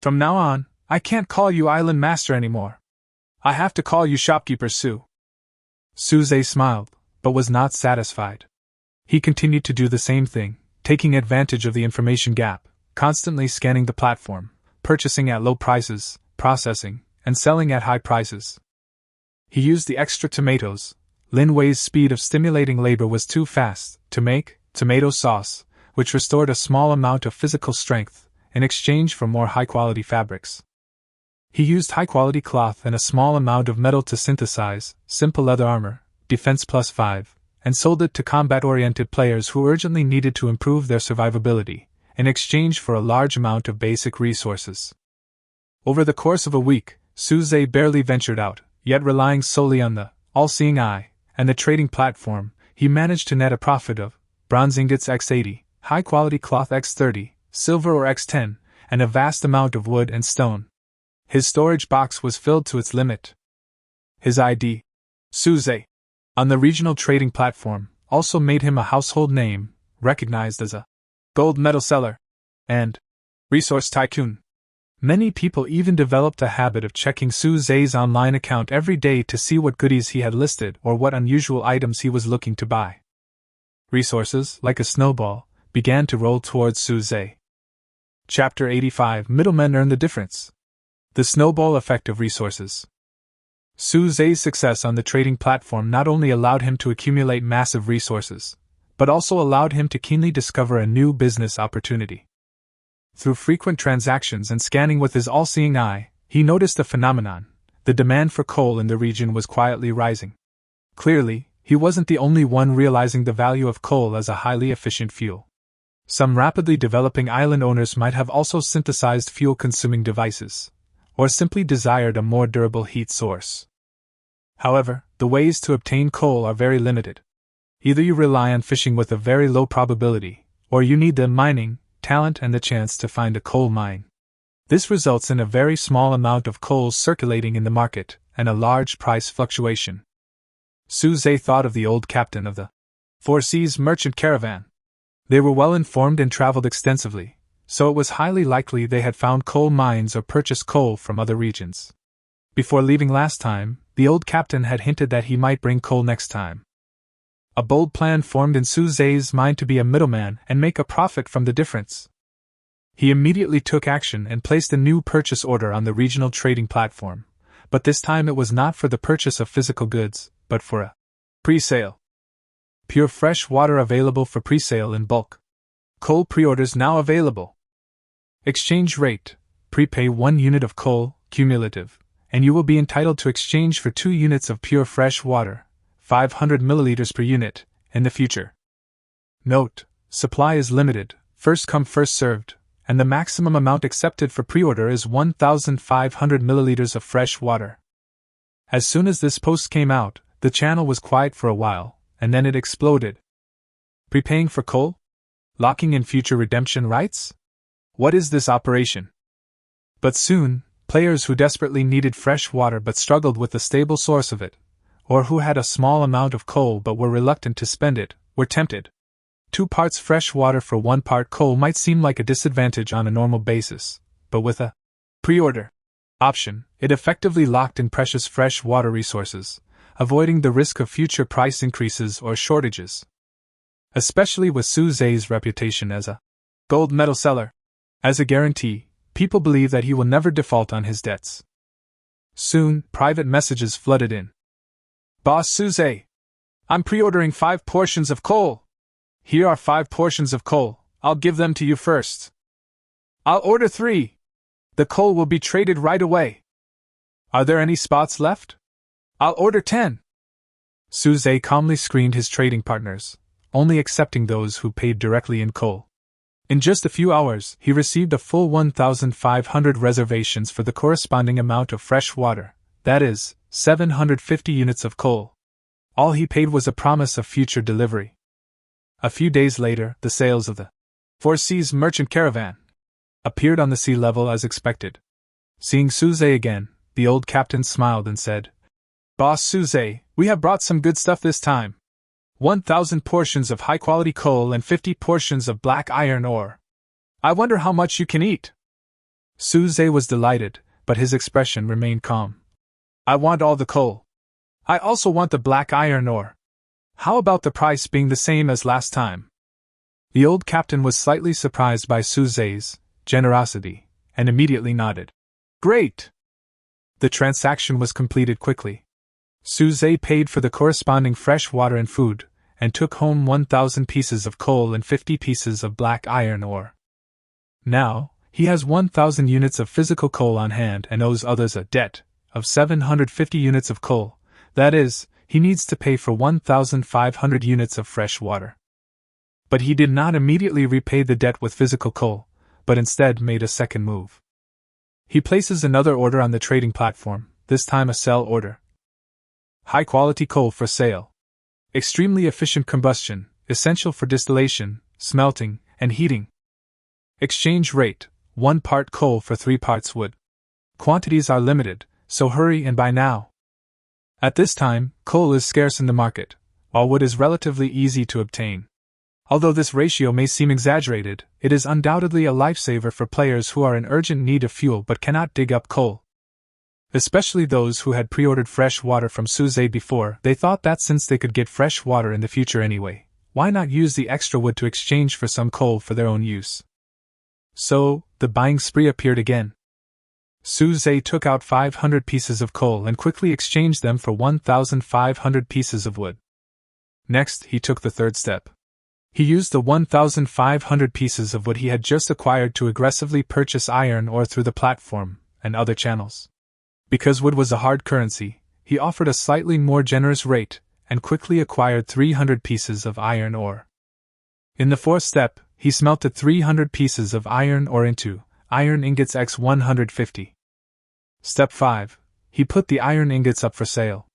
"From now on, I can't call you Island Master anymore. I have to call you Shopkeeper Su." Suze smiled, but was not satisfied. He continued to do the same thing, taking advantage of the information gap, constantly scanning the platform, purchasing at low prices, processing, and selling at high prices. He used the extra tomatoes. Lin Wei's speed of stimulating labor was too fast to make tomato sauce, which restored a small amount of physical strength, in exchange for more high-quality fabrics. He used high-quality cloth and a small amount of metal to synthesize simple leather armor, defense +5, and sold it to combat-oriented players who urgently needed to improve their survivability, in exchange for a large amount of basic resources. Over the course of a week, Suze barely ventured out, yet relying solely on the all-seeing eye and the trading platform, he managed to net a profit of bronze ingots X80, high-quality cloth X30, silver or X10, and a vast amount of wood and stone. His storage box was filled to its limit. His ID, Suze, on the regional trading platform, also made him a household name, recognized as a gold medal seller and resource tycoon. Many people even developed a habit of checking Suze's online account every day to see what goodies he had listed or what unusual items he was looking to buy. Resources, like a snowball, began to roll towards Suze. Chapter 85 Middlemen Earn the Difference. The Snowball Effect of Resources. Suze's success on the trading platform not only allowed him to accumulate massive resources, but also allowed him to keenly discover a new business opportunity. Through frequent transactions and scanning with his all-seeing eye, he noticed a phenomenon: the demand for coal in the region was quietly rising. Clearly, he wasn't the only one realizing the value of coal as a highly efficient fuel. Some rapidly developing island owners might have also synthesized fuel-consuming devices, or simply desired a more durable heat source. However, the ways to obtain coal are very limited. Either you rely on fishing with a very low probability, or you need the mining talent and the chance to find a coal mine. This results in a very small amount of coal circulating in the market, and a large price fluctuation. Suze thought of the old captain of the Four Seas merchant caravan. They were well informed and traveled extensively, so it was highly likely they had found coal mines or purchased coal from other regions. Before leaving last time, the old captain had hinted that he might bring coal next time. A bold plan formed in Suze's mind to be a middleman and make a profit from the difference. He immediately took action and placed a new purchase order on the regional trading platform, but this time it was not for the purchase of physical goods, but for a pre-sale. Pure fresh water available for pre-sale in bulk. Coal pre-orders now available. Exchange rate: prepay 1 unit of coal, cumulative, and you will be entitled to exchange for 2 units of pure fresh water, 500 milliliters per unit, in the future. Note: supply is limited, first come first served, and the maximum amount accepted for pre-order is 1,500 milliliters of fresh water. As soon as this post came out, the channel was quiet for a while, and then it exploded. Prepaying for coal? Locking in future redemption rights? What is this operation? But soon, players who desperately needed fresh water but struggled with the stable source of it, or who had a small amount of coal but were reluctant to spend it, were tempted. 2 parts fresh water for 1 part coal might seem like a disadvantage on a normal basis, but with a pre-order option, it effectively locked in precious fresh water resources, avoiding the risk of future price increases or shortages. Especially with Su Zhe's reputation as a gold medal seller. As a guarantee, people believe that he will never default on his debts. Soon, private messages flooded in. Boss Su Zhe, I'm pre-ordering 5 portions of coal. Here are 5 portions of coal, I'll give them to you first. I'll order 3. The coal will be traded right away. Are there any spots left? I'll order 10. Su Zhe calmly screened his trading partners, only accepting those who paid directly in coal. In just a few hours, he received a full 1,500 reservations for the corresponding amount of fresh water, that is, 750 units of coal. All he paid was a promise of future delivery. A few days later, the sails of the Four Seas merchant caravan appeared on the sea level as expected. Seeing Su Zhe again, the old captain smiled and said, Boss Su Zhe, we have brought some good stuff this time. 1,000 portions of high-quality coal and 50 portions of black iron ore. I wonder how much you can eat. Su Zhe was delighted, but his expression remained calm. I want all the coal. I also want the black iron ore. How about the price being the same as last time? The old captain was slightly surprised by Su Zhe's generosity, and immediately nodded. Great! The transaction was completed quickly. Su Zhe paid for the corresponding fresh water and food, and took home 1,000 pieces of coal and 50 pieces of black iron ore. Now, he has 1,000 units of physical coal on hand and owes others a debt of 750 units of coal, that is, he needs to pay for 1,500 units of fresh water. But he did not immediately repay the debt with physical coal, but instead made a second move. He places another order on the trading platform, this time a sell order. High-quality coal for sale. Extremely efficient combustion, essential for distillation, smelting, and heating. Exchange rate: 1 part coal for 3 parts wood. Quantities are limited, so hurry and buy now. At this time, coal is scarce in the market, while wood is relatively easy to obtain. Although this ratio may seem exaggerated, it is undoubtedly a lifesaver for players who are in urgent need of fuel but cannot dig up coal. Especially those who had pre-ordered fresh water from Su Zhe before, they thought that since they could get fresh water in the future anyway, why not use the extra wood to exchange for some coal for their own use? So, the buying spree appeared again. Su Zhe took out 500 pieces of coal and quickly exchanged them for 1,500 pieces of wood. Next, he took the third step. He used the 1,500 pieces of wood he had just acquired to aggressively purchase iron ore through the platform and other channels. Because wood was a hard currency, he offered a slightly more generous rate and quickly acquired 300 pieces of iron ore. In the fourth step, he smelted 300 pieces of iron ore into iron ingots x 150. Step 5. He put the iron ingots up for sale.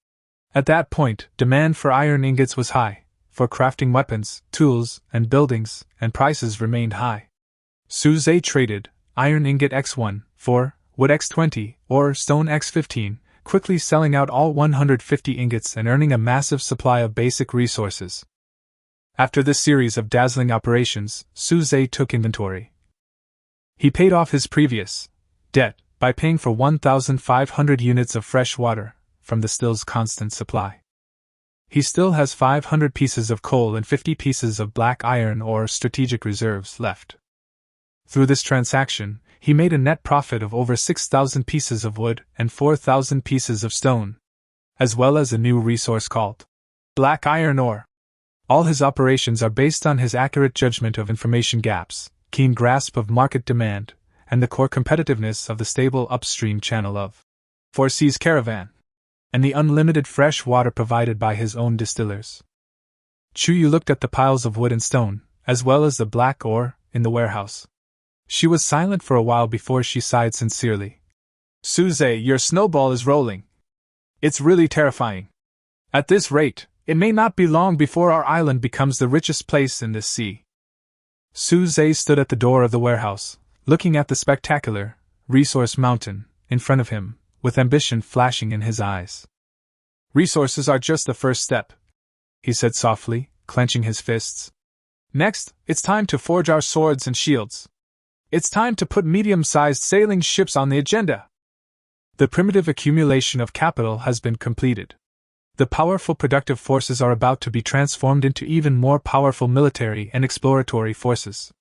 At that point, demand for iron ingots was high, for crafting weapons, tools, and buildings, and prices remained high. Su Zhe traded iron ingot x1 for wood x20 or stone x15, quickly selling out all 150 ingots and earning a massive supply of basic resources. After this series of dazzling operations, Su Zhe took inventory. He paid off his previous debt by paying for 1,500 units of fresh water from the still's constant supply. He still has 500 pieces of coal and 50 pieces of black iron ore strategic reserves left. Through this transaction, he made a net profit of over 6,000 pieces of wood and 4,000 pieces of stone, as well as a new resource called black iron ore. All his operations are based on his accurate judgment of information gaps, keen grasp of market demand, and the core competitiveness of the stable upstream channel of 4C's caravan, and the unlimited fresh water provided by his own distillers. Chuyu looked at the piles of wood and stone, as well as the black ore, in the warehouse. She was silent for a while before she sighed sincerely. Suze, your snowball is rolling. It's really terrifying. At this rate, it may not be long before our island becomes the richest place in this sea. Suze stood at the door of the warehouse, looking at the spectacular, resource mountain, in front of him, with ambition flashing in his eyes. Resources are just the first step, he said softly, clenching his fists. Next, it's time to forge our swords and shields. It's time to put medium-sized sailing ships on the agenda. The primitive accumulation of capital has been completed. The powerful productive forces are about to be transformed into even more powerful military and exploratory forces.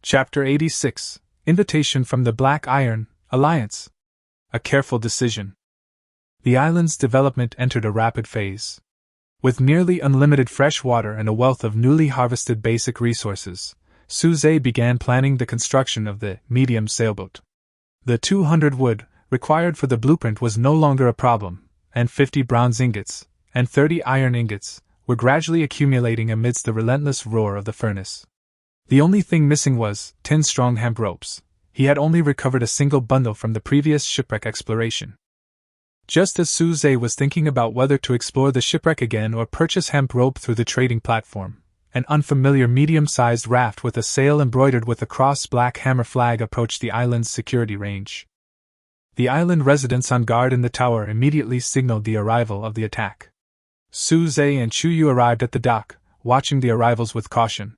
Chapter 86: Invitation from the Black Iron Alliance. A careful decision. The island's development entered a rapid phase. With nearly unlimited fresh water and a wealth of newly harvested basic resources, Suze began planning the construction of the medium sailboat. The 200 wood required for the blueprint was no longer a problem, and 50 bronze ingots and 30 iron ingots were gradually accumulating amidst the relentless roar of the furnace. The only thing missing was 10 strong hemp ropes. He had only recovered a single bundle from the previous shipwreck exploration. Just as Suze was thinking about whether to explore the shipwreck again or purchase hemp rope through the trading platform, an unfamiliar medium-sized raft with a sail embroidered with a cross-black hammer flag approached the island's security range. The island residents on guard in the tower immediately signaled the arrival of the attack. Suze and Chuyu arrived at the dock, watching the arrivals with caution.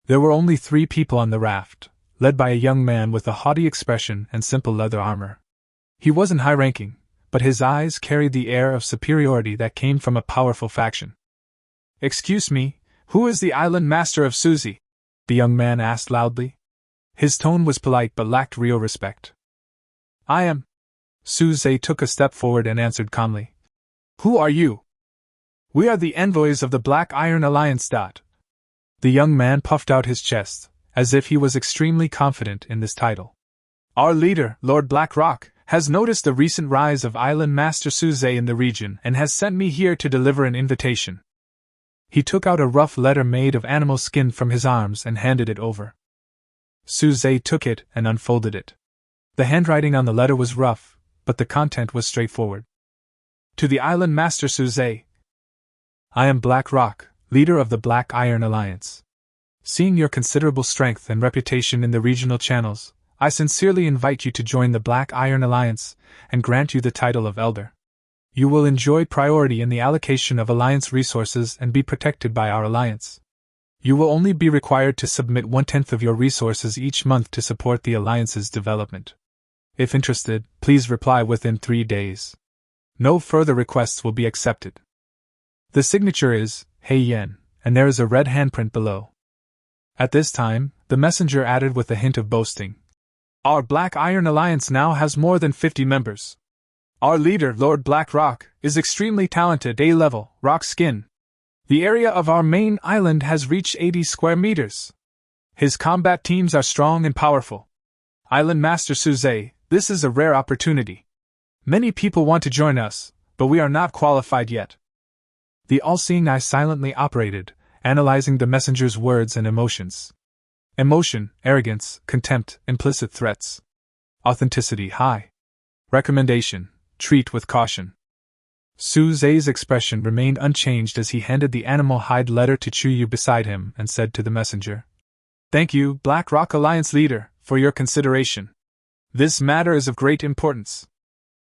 There were only 3 people on the raft, led by a young man with a haughty expression and simple leather armor. He wasn't high-ranking, but his eyes carried the air of superiority that came from a powerful faction. "Excuse me, who is the island master of Suzy?" the young man asked loudly. His tone was polite but lacked real respect. "I am." Suze took a step forward and answered calmly. "Who are you?" "We are the envoys of the Black Iron Alliance. The young man puffed out his chest, as if he was extremely confident in this title. "Our leader, Lord Blackrock, has noticed the recent rise of Island Master Suze in the region and has sent me here to deliver an invitation." He took out a rough letter made of animal skin from his arms and handed it over. Suze took it and unfolded it. The handwriting on the letter was rough, but the content was straightforward. "To the Island Master Suze, I am Blackrock, leader of the Black Iron Alliance. Seeing your considerable strength and reputation in the regional channels, I sincerely invite you to join the Black Iron Alliance and grant you the title of Elder. You will enjoy priority in the allocation of Alliance resources and be protected by our Alliance. You will only be required to submit 1/10 of your resources each month to support the Alliance's development. If interested, please reply within 3 days. No further requests will be accepted." The signature is Hei Yen, and there is a red handprint below. At this time, the messenger added with a hint of boasting, "Our Black Iron Alliance now has more than 50 members. Our leader, Lord Blackrock, is extremely talented A-level, rock skin. The area of our main island has reached 80 square meters. His combat teams are strong and powerful. Island Master Suze, this is a rare opportunity. Many people want to join us, but we are not qualified yet." The all-seeing eye silently operated, analyzing the messenger's words and emotions. Emotion, arrogance, contempt, implicit threats. Authenticity high. Recommendation, treat with caution. Suze's expression remained unchanged as he handed the animal hide letter to Chuyu beside him and said to the messenger, "Thank you, Black Rock Alliance leader, for your consideration. This matter is of great importance.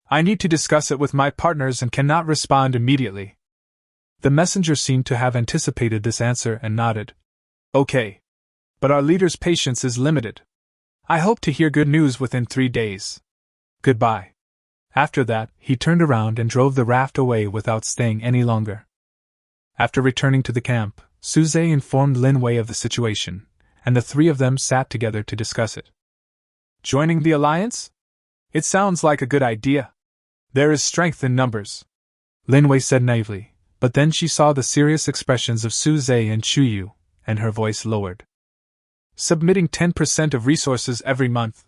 I need to discuss it with my partners and cannot respond immediately." The messenger seemed to have anticipated this answer and nodded. "Okay. But our leader's patience is limited. I hope to hear good news within 3 days. Goodbye." After that, he turned around and drove the raft away without staying any longer. After returning to the camp, Suze informed Lin Wei of the situation, and the three of them sat together to discuss it. Joining the alliance? It sounds like a good idea. There is strength in numbers, Lin Wei said naively, but then she saw the serious expressions of Su Zhe and Chu Yu, and her voice lowered. Submitting 10% of resources every month?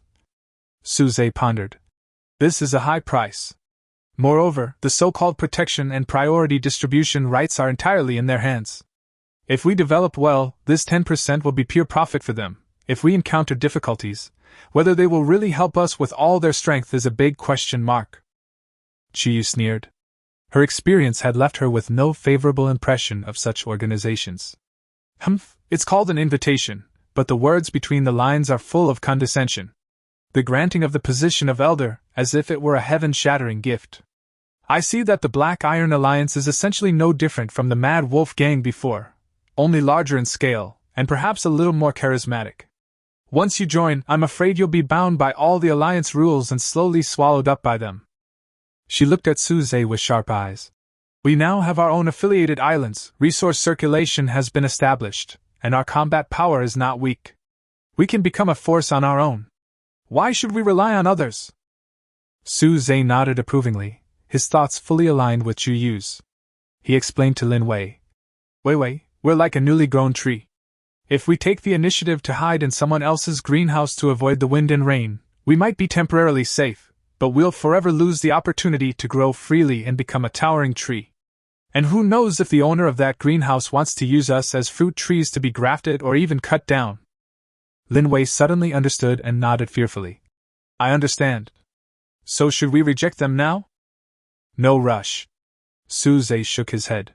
Su Zhe pondered. This is a high price. Moreover, the so-called protection and priority distribution rights are entirely in their hands. If we develop well, this 10% will be pure profit for them. If we encounter difficulties, whether they will really help us with all their strength is a big question mark. Chiyu sneered. Her experience had left her with no favorable impression of such organizations. It's called an invitation, but the words between the lines are full of condescension. The granting of the position of elder, as if it were a heaven-shattering gift. I see that the Black Iron Alliance is essentially no different from the Mad Wolf Gang before, only larger in scale, and perhaps a little more charismatic. Once you join, I'm afraid you'll be bound by all the Alliance rules and slowly swallowed up by them. She looked at Su Zhe with sharp eyes. We now have our own affiliated islands, resource circulation has been established, and our combat power is not weak. We can become a force on our own. Why should we rely on others? Su Zhe nodded approvingly, his thoughts fully aligned with Chu Yu's. He explained to Lin Wei. Wei, we're like a newly grown tree. If we take the initiative to hide in someone else's greenhouse to avoid the wind and rain, we might be temporarily safe, but we'll forever lose the opportunity to grow freely and become a towering tree. And who knows if the owner of that greenhouse wants to use us as fruit trees to be grafted or even cut down. Lin Wei suddenly understood and nodded fearfully. I understand. So should we reject them now? No rush. Su Zhe shook his head.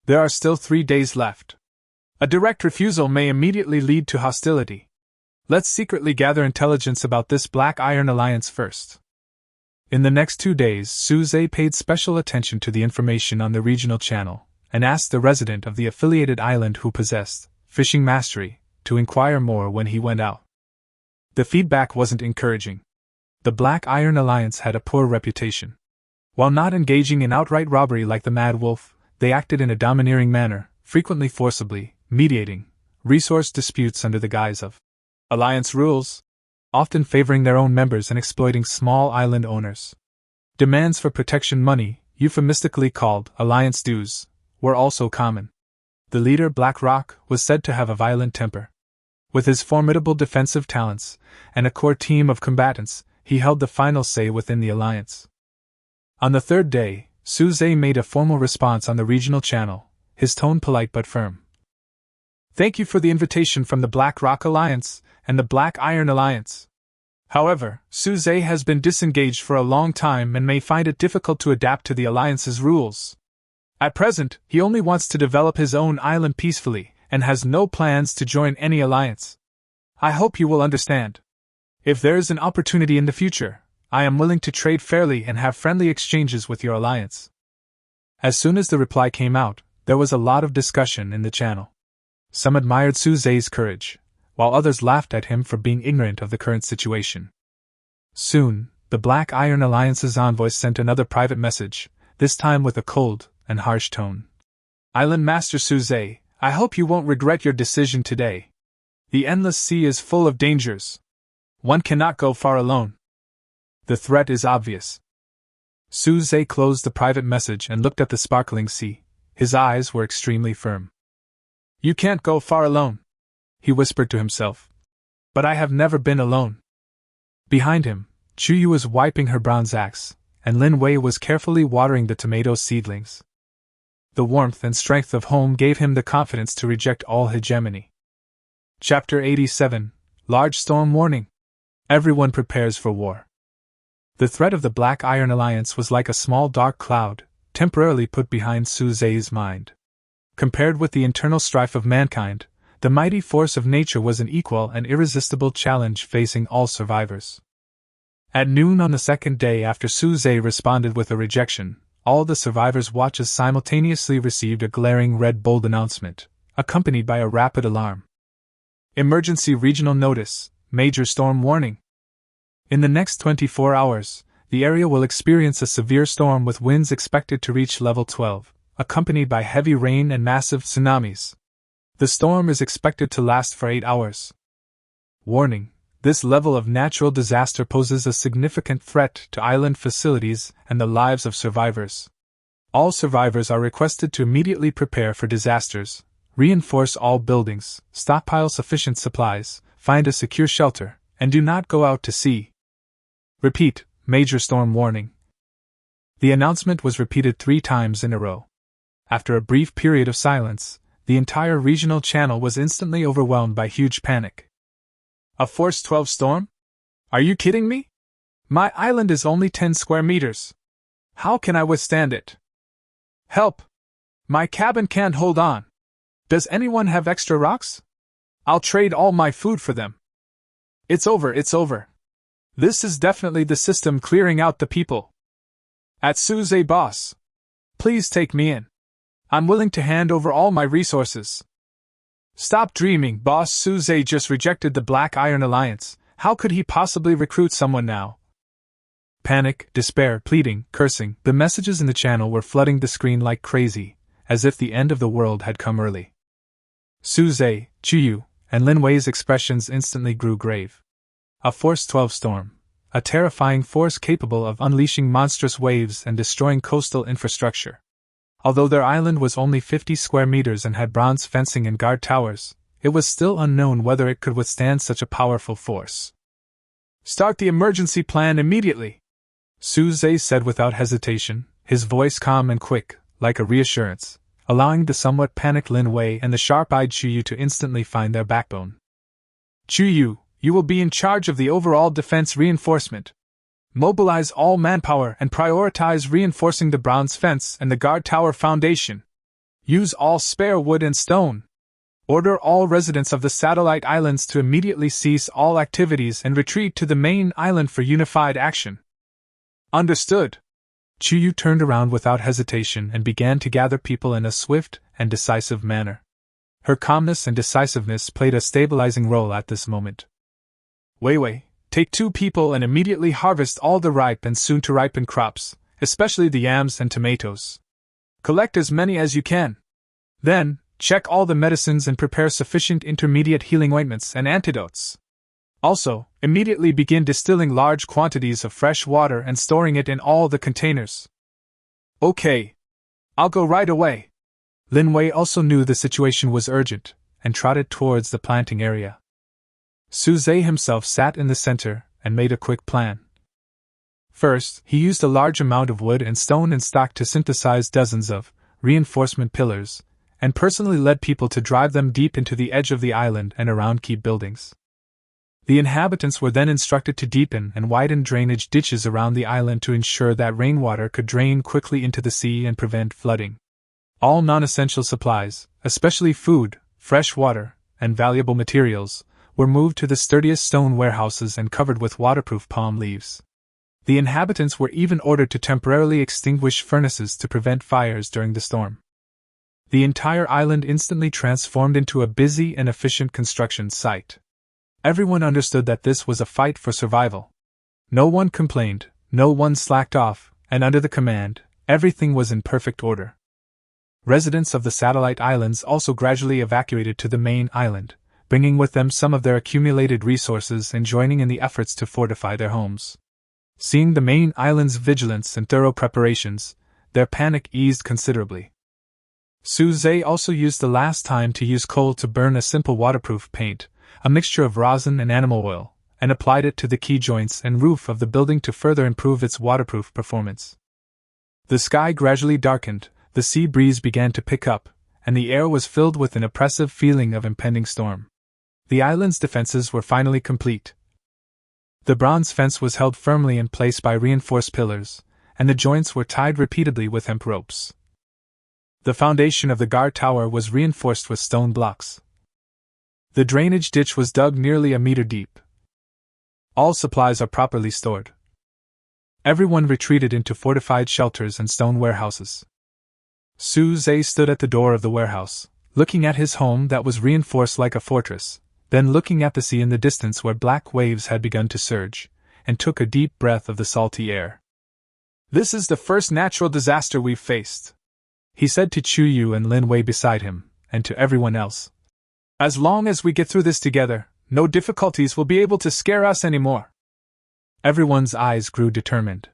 There are still 3 days left. A direct refusal may immediately lead to hostility. Let's secretly gather intelligence about this Black Iron Alliance first. In the next 2 days, Su Zhe paid special attention to the information on the regional channel, and asked the resident of the affiliated island who possessed fishing mastery to inquire more when he went out. The feedback wasn't encouraging. The Black Iron Alliance had a poor reputation. While not engaging in outright robbery like the Mad Wolf, they acted in a domineering manner, frequently forcibly, mediating resource disputes under the guise of alliance rules, often favoring their own members and exploiting small island owners. Demands for protection money, euphemistically called alliance dues, were also common. The leader, Black Rock, was said to have a violent temper. With his formidable defensive talents and a core team of combatants, he held the final say within the alliance. On the 3rd day, Su Zhe made a formal response on the regional channel, his tone polite but firm. Thank you for the invitation from the Black Rock Alliance and the Black Iron Alliance. However, Su Zhe has been disengaged for a long time and may find it difficult to adapt to the Alliance's rules. At present, he only wants to develop his own island peacefully and has no plans to join any alliance. I hope you will understand. If there is an opportunity in the future, I am willing to trade fairly and have friendly exchanges with your alliance. As soon as the reply came out, there was a lot of discussion in the channel. Some admired Su Zhe's courage, while others laughed at him for being ignorant of the current situation. Soon, the Black Iron Alliance's envoy sent another private message, this time with a cold and harsh tone. Island Master Su Zhe, I hope you won't regret your decision today. The endless sea is full of dangers. One cannot go far alone. The threat is obvious. Su Zhe closed the private message and looked at the sparkling sea. His eyes were extremely firm. You can't go far alone, he whispered to himself. But I have never been alone. Behind him, Chu Yu was wiping her bronze axe, and Lin Wei was carefully watering the tomato seedlings. The warmth and strength of home gave him the confidence to reject all hegemony. Chapter 87, Large Storm Warning. Everyone prepares for war. The threat of the Black Iron Alliance was like a small dark cloud, temporarily put behind Su Zhe's mind. Compared with the internal strife of mankind, the mighty force of nature was an equal and irresistible challenge facing all survivors. At noon on the 2nd day after Su Zhe responded with a rejection, all the survivors' watches simultaneously received a glaring red bold announcement, accompanied by a rapid alarm. Emergency regional notice, major storm warning. In the next 24 hours, the area will experience a severe storm with winds expected to reach level 12, accompanied by heavy rain and massive tsunamis. The storm is expected to last for 8 hours. Warning: this level of natural disaster poses a significant threat to island facilities and the lives of survivors. All survivors are requested to immediately prepare for disasters, reinforce all buildings, stockpile sufficient supplies, find a secure shelter, and do not go out to sea. Repeat: major storm warning. The announcement was repeated 3 times in a row. After a brief period of silence, the entire regional channel was instantly overwhelmed by huge panic. A Force 12 storm? Are you kidding me? My island is only 10 square meters. How can I withstand it? Help! My cabin can't hold on. Does anyone have extra rocks? I'll trade all my food for them. It's over, it's over. This is definitely the system clearing out the people. At Suze, boss. Please take me in. I'm willing to hand over all my resources. Stop dreaming, boss. Suze just rejected the Black Iron Alliance. How could he possibly recruit someone now? Panic, despair, pleading, cursing, the messages in the channel were flooding the screen like crazy, as if the end of the world had come early. Suze, Chuyu, and Linwei's expressions instantly grew grave. A Force 12 storm, a terrifying force capable of unleashing monstrous waves and destroying coastal infrastructure. Although their island was only 50 square meters and had bronze fencing and guard towers, it was still unknown whether it could withstand such a powerful force. Start the emergency plan immediately, Suze said without hesitation, his voice calm and quick, like a reassurance, allowing the somewhat panicked Lin Wei and the sharp-eyed Chuyu to instantly find their backbone. Chuyu, you will be in charge of the overall defense reinforcement. Mobilize all manpower and prioritize reinforcing the bronze fence and the guard tower foundation. Use all spare wood and stone. Order all residents of the satellite islands to immediately cease all activities and retreat to the main island for unified action. Understood. Chuyu turned around without hesitation and began to gather people in a swift and decisive manner. Her calmness and decisiveness played a stabilizing role at this moment. Wei, take 2 people and immediately harvest all the ripe and soon-to-ripen crops, especially the yams and tomatoes. Collect as many as you can. Then, check all the medicines and prepare sufficient intermediate healing ointments and antidotes. Also, immediately begin distilling large quantities of fresh water and storing it in all the containers. Okay. I'll go right away. Lin Wei also knew the situation was urgent, and trotted towards the planting area. Suze himself sat in the center and made a quick plan. First, he used a large amount of wood and stone in stock to synthesize dozens of reinforcement pillars, and personally led people to drive them deep into the edge of the island and around key buildings. The inhabitants were then instructed to deepen and widen drainage ditches around the island to ensure that rainwater could drain quickly into the sea and prevent flooding. All non-essential supplies, especially food, fresh water, and valuable materials, were moved to the sturdiest stone warehouses and covered with waterproof palm leaves. The inhabitants were even ordered to temporarily extinguish furnaces to prevent fires during the storm. The entire island instantly transformed into a busy and efficient construction site. Everyone understood that this was a fight for survival. No one complained, no one slacked off, and under the command, everything was in perfect order. Residents of the satellite islands also gradually evacuated to the main island, bringing with them some of their accumulated resources and joining in the efforts to fortify their homes. Seeing the main island's vigilance and thorough preparations, their panic eased considerably. Suze also used the last time to use coal to burn a simple waterproof paint, a mixture of rosin and animal oil, and applied it to the key joints and roof of the building to further improve its waterproof performance. The sky gradually darkened, the sea breeze began to pick up, and the air was filled with an oppressive feeling of impending storm. The island's defenses were finally complete. The bronze fence was held firmly in place by reinforced pillars, and the joints were tied repeatedly with hemp ropes. The foundation of the guard tower was reinforced with stone blocks. The drainage ditch was dug nearly a meter deep. All supplies are properly stored. Everyone retreated into fortified shelters and stone warehouses. Suze stood at the door of the warehouse, looking at his home that was reinforced like a fortress, then looking at the sea in the distance where black waves had begun to surge, and took a deep breath of the salty air. This is the first natural disaster we've faced, he said to Chuyu and Lin Wei beside him, and to everyone else. As long as we get through this together, no difficulties will be able to scare us anymore. Everyone's eyes grew determined.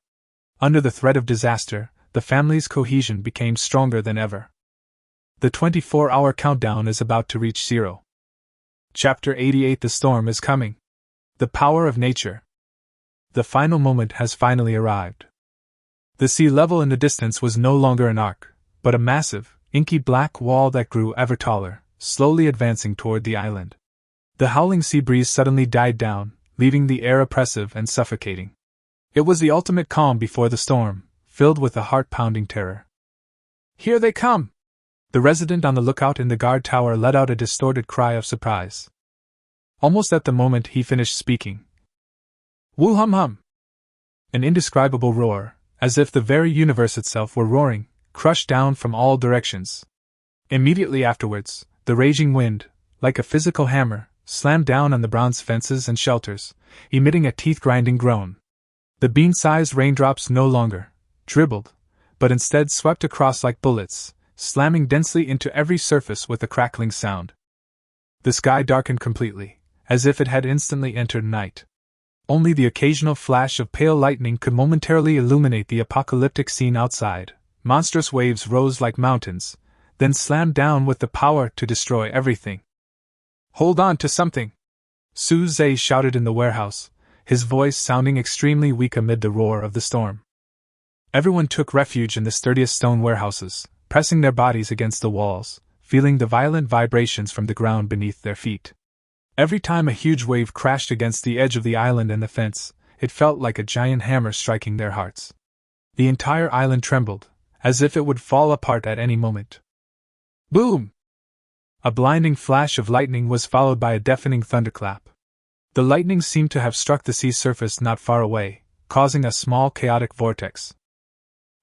Under the threat of disaster, the family's cohesion became stronger than ever. The 24-hour countdown is about to reach 0. Chapter 88. The storm is coming. The power of nature. The final moment has finally arrived. The sea level in the distance was no longer an arc, but a massive, inky black wall that grew ever taller, slowly advancing toward the island. The howling sea breeze suddenly died down, leaving the air oppressive and suffocating. It was the ultimate calm before the storm, filled with a heart-pounding terror. Here they come! The resident on the lookout in the guard tower let out a distorted cry of surprise. Almost at the moment he finished speaking. Woo-hum-hum! An indescribable roar, as if the very universe itself were roaring, crushed down from all directions. Immediately afterwards, the raging wind, like a physical hammer, slammed down on the bronze fences and shelters, emitting a teeth-grinding groan. The bean-sized raindrops no longer dribbled, but instead swept across like bullets, slamming densely into every surface with a crackling sound. The sky darkened completely, as if it had instantly entered night. Only the occasional flash of pale lightning could momentarily illuminate the apocalyptic scene outside. Monstrous waves rose like mountains, then slammed down with the power to destroy everything. Hold on to something! Su-zhe shouted in the warehouse, his voice sounding extremely weak amid the roar of the storm. Everyone took refuge in the sturdiest stone warehouses, pressing their bodies against the walls, feeling the violent vibrations from the ground beneath their feet. Every time a huge wave crashed against the edge of the island and the fence, it felt like a giant hammer striking their hearts. The entire island trembled, as if it would fall apart at any moment. Boom! A blinding flash of lightning was followed by a deafening thunderclap. The lightning seemed to have struck the sea surface not far away, causing a small chaotic vortex.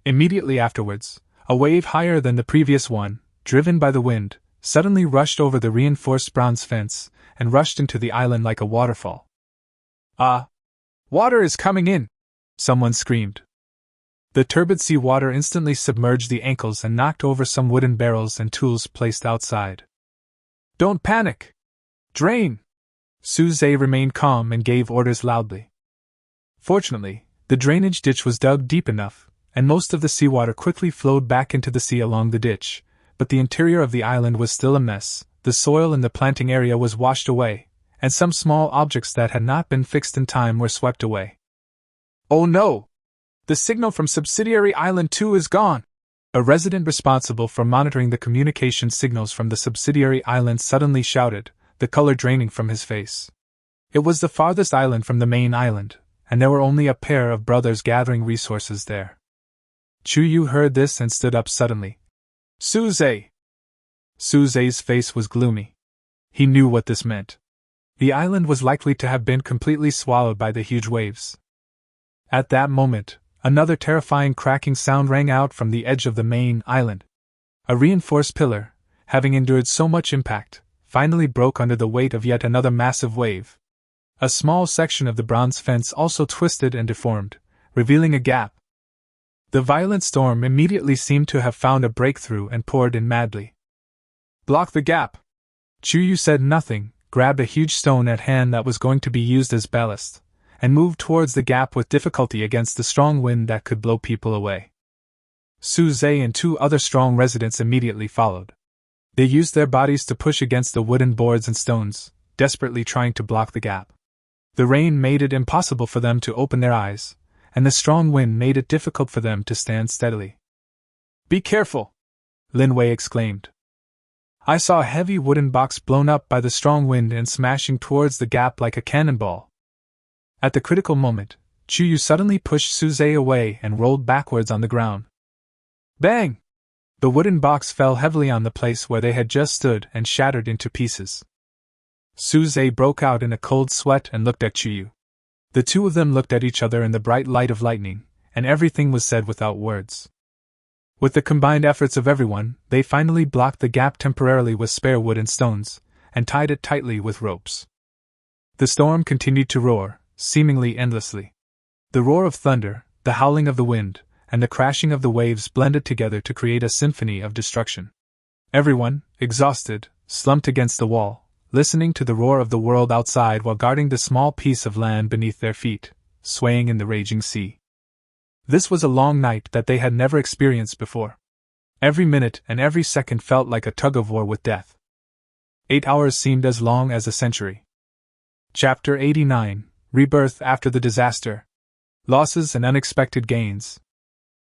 Immediately afterwards, a wave higher than the previous one, driven by the wind, suddenly rushed over the reinforced bronze fence and rushed into the island like a waterfall. Water is coming in! Someone screamed. The turbid sea water instantly submerged the ankles and knocked over some wooden barrels and tools placed outside. Don't panic! Drain! Su-zhe remained calm and gave orders loudly. Fortunately, the drainage ditch was dug deep enough, and most of the seawater quickly flowed back into the sea along the ditch, but the interior of the island was still a mess. The soil in the planting area was washed away, and some small objects that had not been fixed in time were swept away. Oh no! The signal from Subsidiary Island 2 is gone! A resident responsible for monitoring the communication signals from the subsidiary island suddenly shouted, the color draining from his face. It was the farthest island from the main island, and there were only a pair of brothers gathering resources there. Chuyu heard this and stood up suddenly. Su-zhe! Su-zhe's face was gloomy. He knew what this meant. The island was likely to have been completely swallowed by the huge waves. At that moment, another terrifying cracking sound rang out from the edge of the main island. A reinforced pillar, having endured so much impact, finally broke under the weight of yet another massive wave. A small section of the bronze fence also twisted and deformed, revealing a gap. The violent storm immediately seemed to have found a breakthrough and poured in madly. Block the gap! Chuyu said nothing, grabbed a huge stone at hand that was going to be used as ballast, and moved towards the gap with difficulty against the strong wind that could blow people away. Su-zhe and 2 other strong residents immediately followed. They used their bodies to push against the wooden boards and stones, desperately trying to block the gap. The rain made it impossible for them to open their eyes, and the strong wind made it difficult for them to stand steadily. Be careful! Lin Wei exclaimed. I saw a heavy wooden box blown up by the strong wind and smashing towards the gap like a cannonball. At the critical moment, Chuyu suddenly pushed Su-zhe away and rolled backwards on the ground. Bang! The wooden box fell heavily on the place where they had just stood and shattered into pieces. Su-zhe broke out in a cold sweat and looked at Chuyu. The two of them looked at each other in the bright light of lightning, and everything was said without words. With the combined efforts of everyone, they finally blocked the gap temporarily with spare wood and stones, and tied it tightly with ropes. The storm continued to roar, seemingly endlessly. The roar of thunder, the howling of the wind, and the crashing of the waves blended together to create a symphony of destruction. Everyone, exhausted, slumped against the wall, listening to the roar of the world outside while guarding the small piece of land beneath their feet, swaying in the raging sea. This was a long night that they had never experienced before. Every minute and every second felt like a tug-of-war with death. 8 hours seemed as long as a century. Chapter 89: Rebirth After the Disaster. Losses and Unexpected Gains.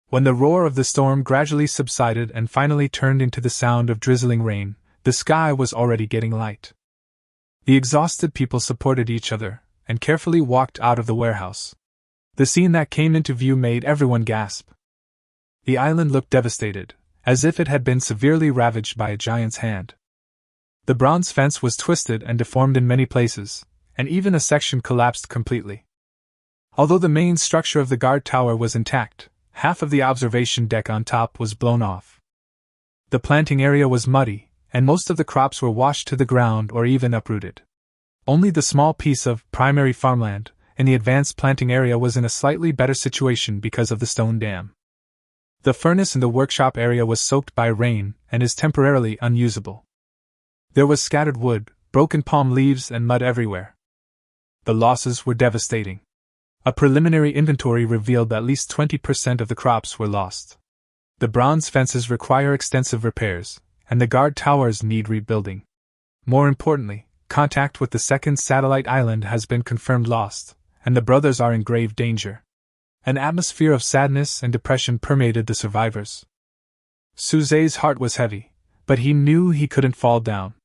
When the roar of the storm gradually subsided and finally turned into the sound of drizzling rain, the sky was already getting light. The exhausted people supported each other and carefully walked out of the warehouse. The scene that came into view made everyone gasp. The island looked devastated, as if it had been severely ravaged by a giant's hand. The bronze fence was twisted and deformed in many places, and even a section collapsed completely. Although the main structure of the guard tower was intact, half of the observation deck on top was blown off. The planting area was muddy, and most of the crops were washed to the ground or even uprooted. Only the small piece of primary farmland in the advanced planting area was in a slightly better situation because of the stone dam. The furnace in the workshop area was soaked by rain and is temporarily unusable. There was scattered wood, broken palm leaves, and mud everywhere. The losses were devastating. A preliminary inventory revealed that at least 20% of the crops were lost. The bronze fences require extensive repairs, and the guard towers need rebuilding. More importantly, contact with the second satellite island has been confirmed lost, and the brothers are in grave danger. An atmosphere of sadness and depression permeated the survivors. Suze's heart was heavy, but he knew he couldn't fall down.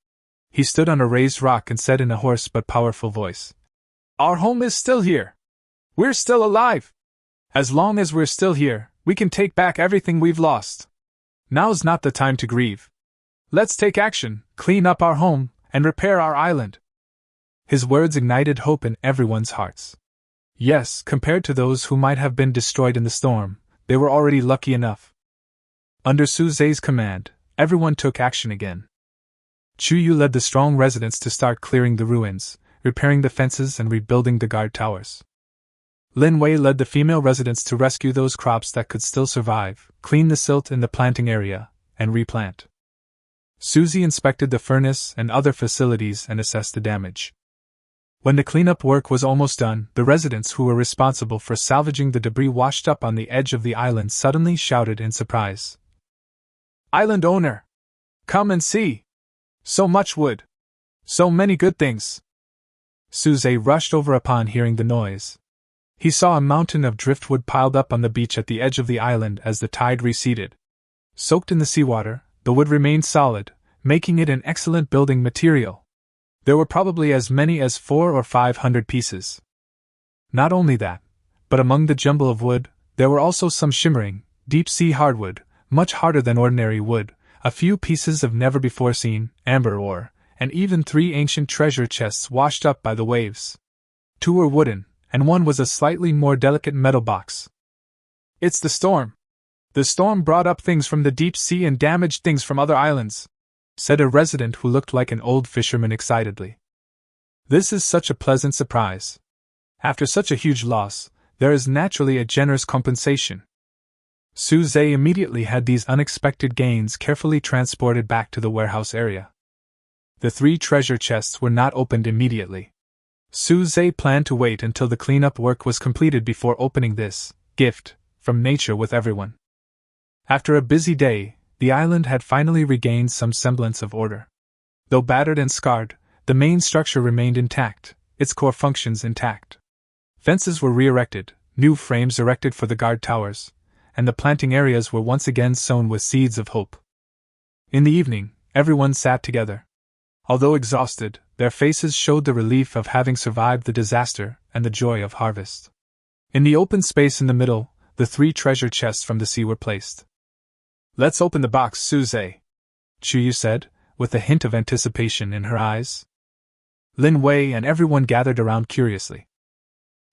He stood on a raised rock and said in a hoarse but powerful voice, "Our home is still here. We're still alive. As long as we're still here, we can take back everything we've lost. Now's not the time to grieve. Let's take action, clean up our home, and repair our island." His words ignited hope in everyone's hearts. Yes, compared to those who might have been destroyed in the storm, they were already lucky enough. Under Suze's command, everyone took action again. Chuyu led the strong residents to start clearing the ruins, repairing the fences and rebuilding the guard towers. Lin Wei led the female residents to rescue those crops that could still survive, clean the silt in the planting area, and replant. Suzy inspected the furnace and other facilities and assessed the damage. When the cleanup work was almost done, the residents who were responsible for salvaging the debris washed up on the edge of the island suddenly shouted in surprise. "Island owner! Come and see! So much wood! So many good things!" Suze rushed over upon hearing the noise. He saw a mountain of driftwood piled up on the beach at the edge of the island as the tide receded. Soaked in the seawater, the wood remained solid, making it an excellent building material. There were probably as many as 400 or 500 pieces. Not only that, but among the jumble of wood, there were also some shimmering, deep-sea hardwood, much harder than ordinary wood, a few pieces of never-before-seen amber ore, and even 3 ancient treasure chests washed up by the waves. 2 were wooden, and 1 was a slightly more delicate metal box. "It's the storm. The storm brought up things from the deep sea and damaged things from other islands," said a resident who looked like an old fisherman excitedly. "This is such a pleasant surprise. After such a huge loss, there is naturally a generous compensation." Suze immediately had these unexpected gains carefully transported back to the warehouse area. The 3 treasure chests were not opened immediately. Suze planned to wait until the cleanup work was completed before opening this gift from nature with everyone. After a busy day, the island had finally regained some semblance of order. Though battered and scarred, the main structure remained intact, its core functions intact. Fences were re-erected, new frames erected for the guard towers, and the planting areas were once again sown with seeds of hope. In the evening, everyone sat together. Although exhausted, their faces showed the relief of having survived the disaster and the joy of harvest. In the open space in the middle, the 3 treasure chests from the sea were placed. "Let's open the box, Suze," Chuyu said, with a hint of anticipation in her eyes. Lin Wei and everyone gathered around curiously.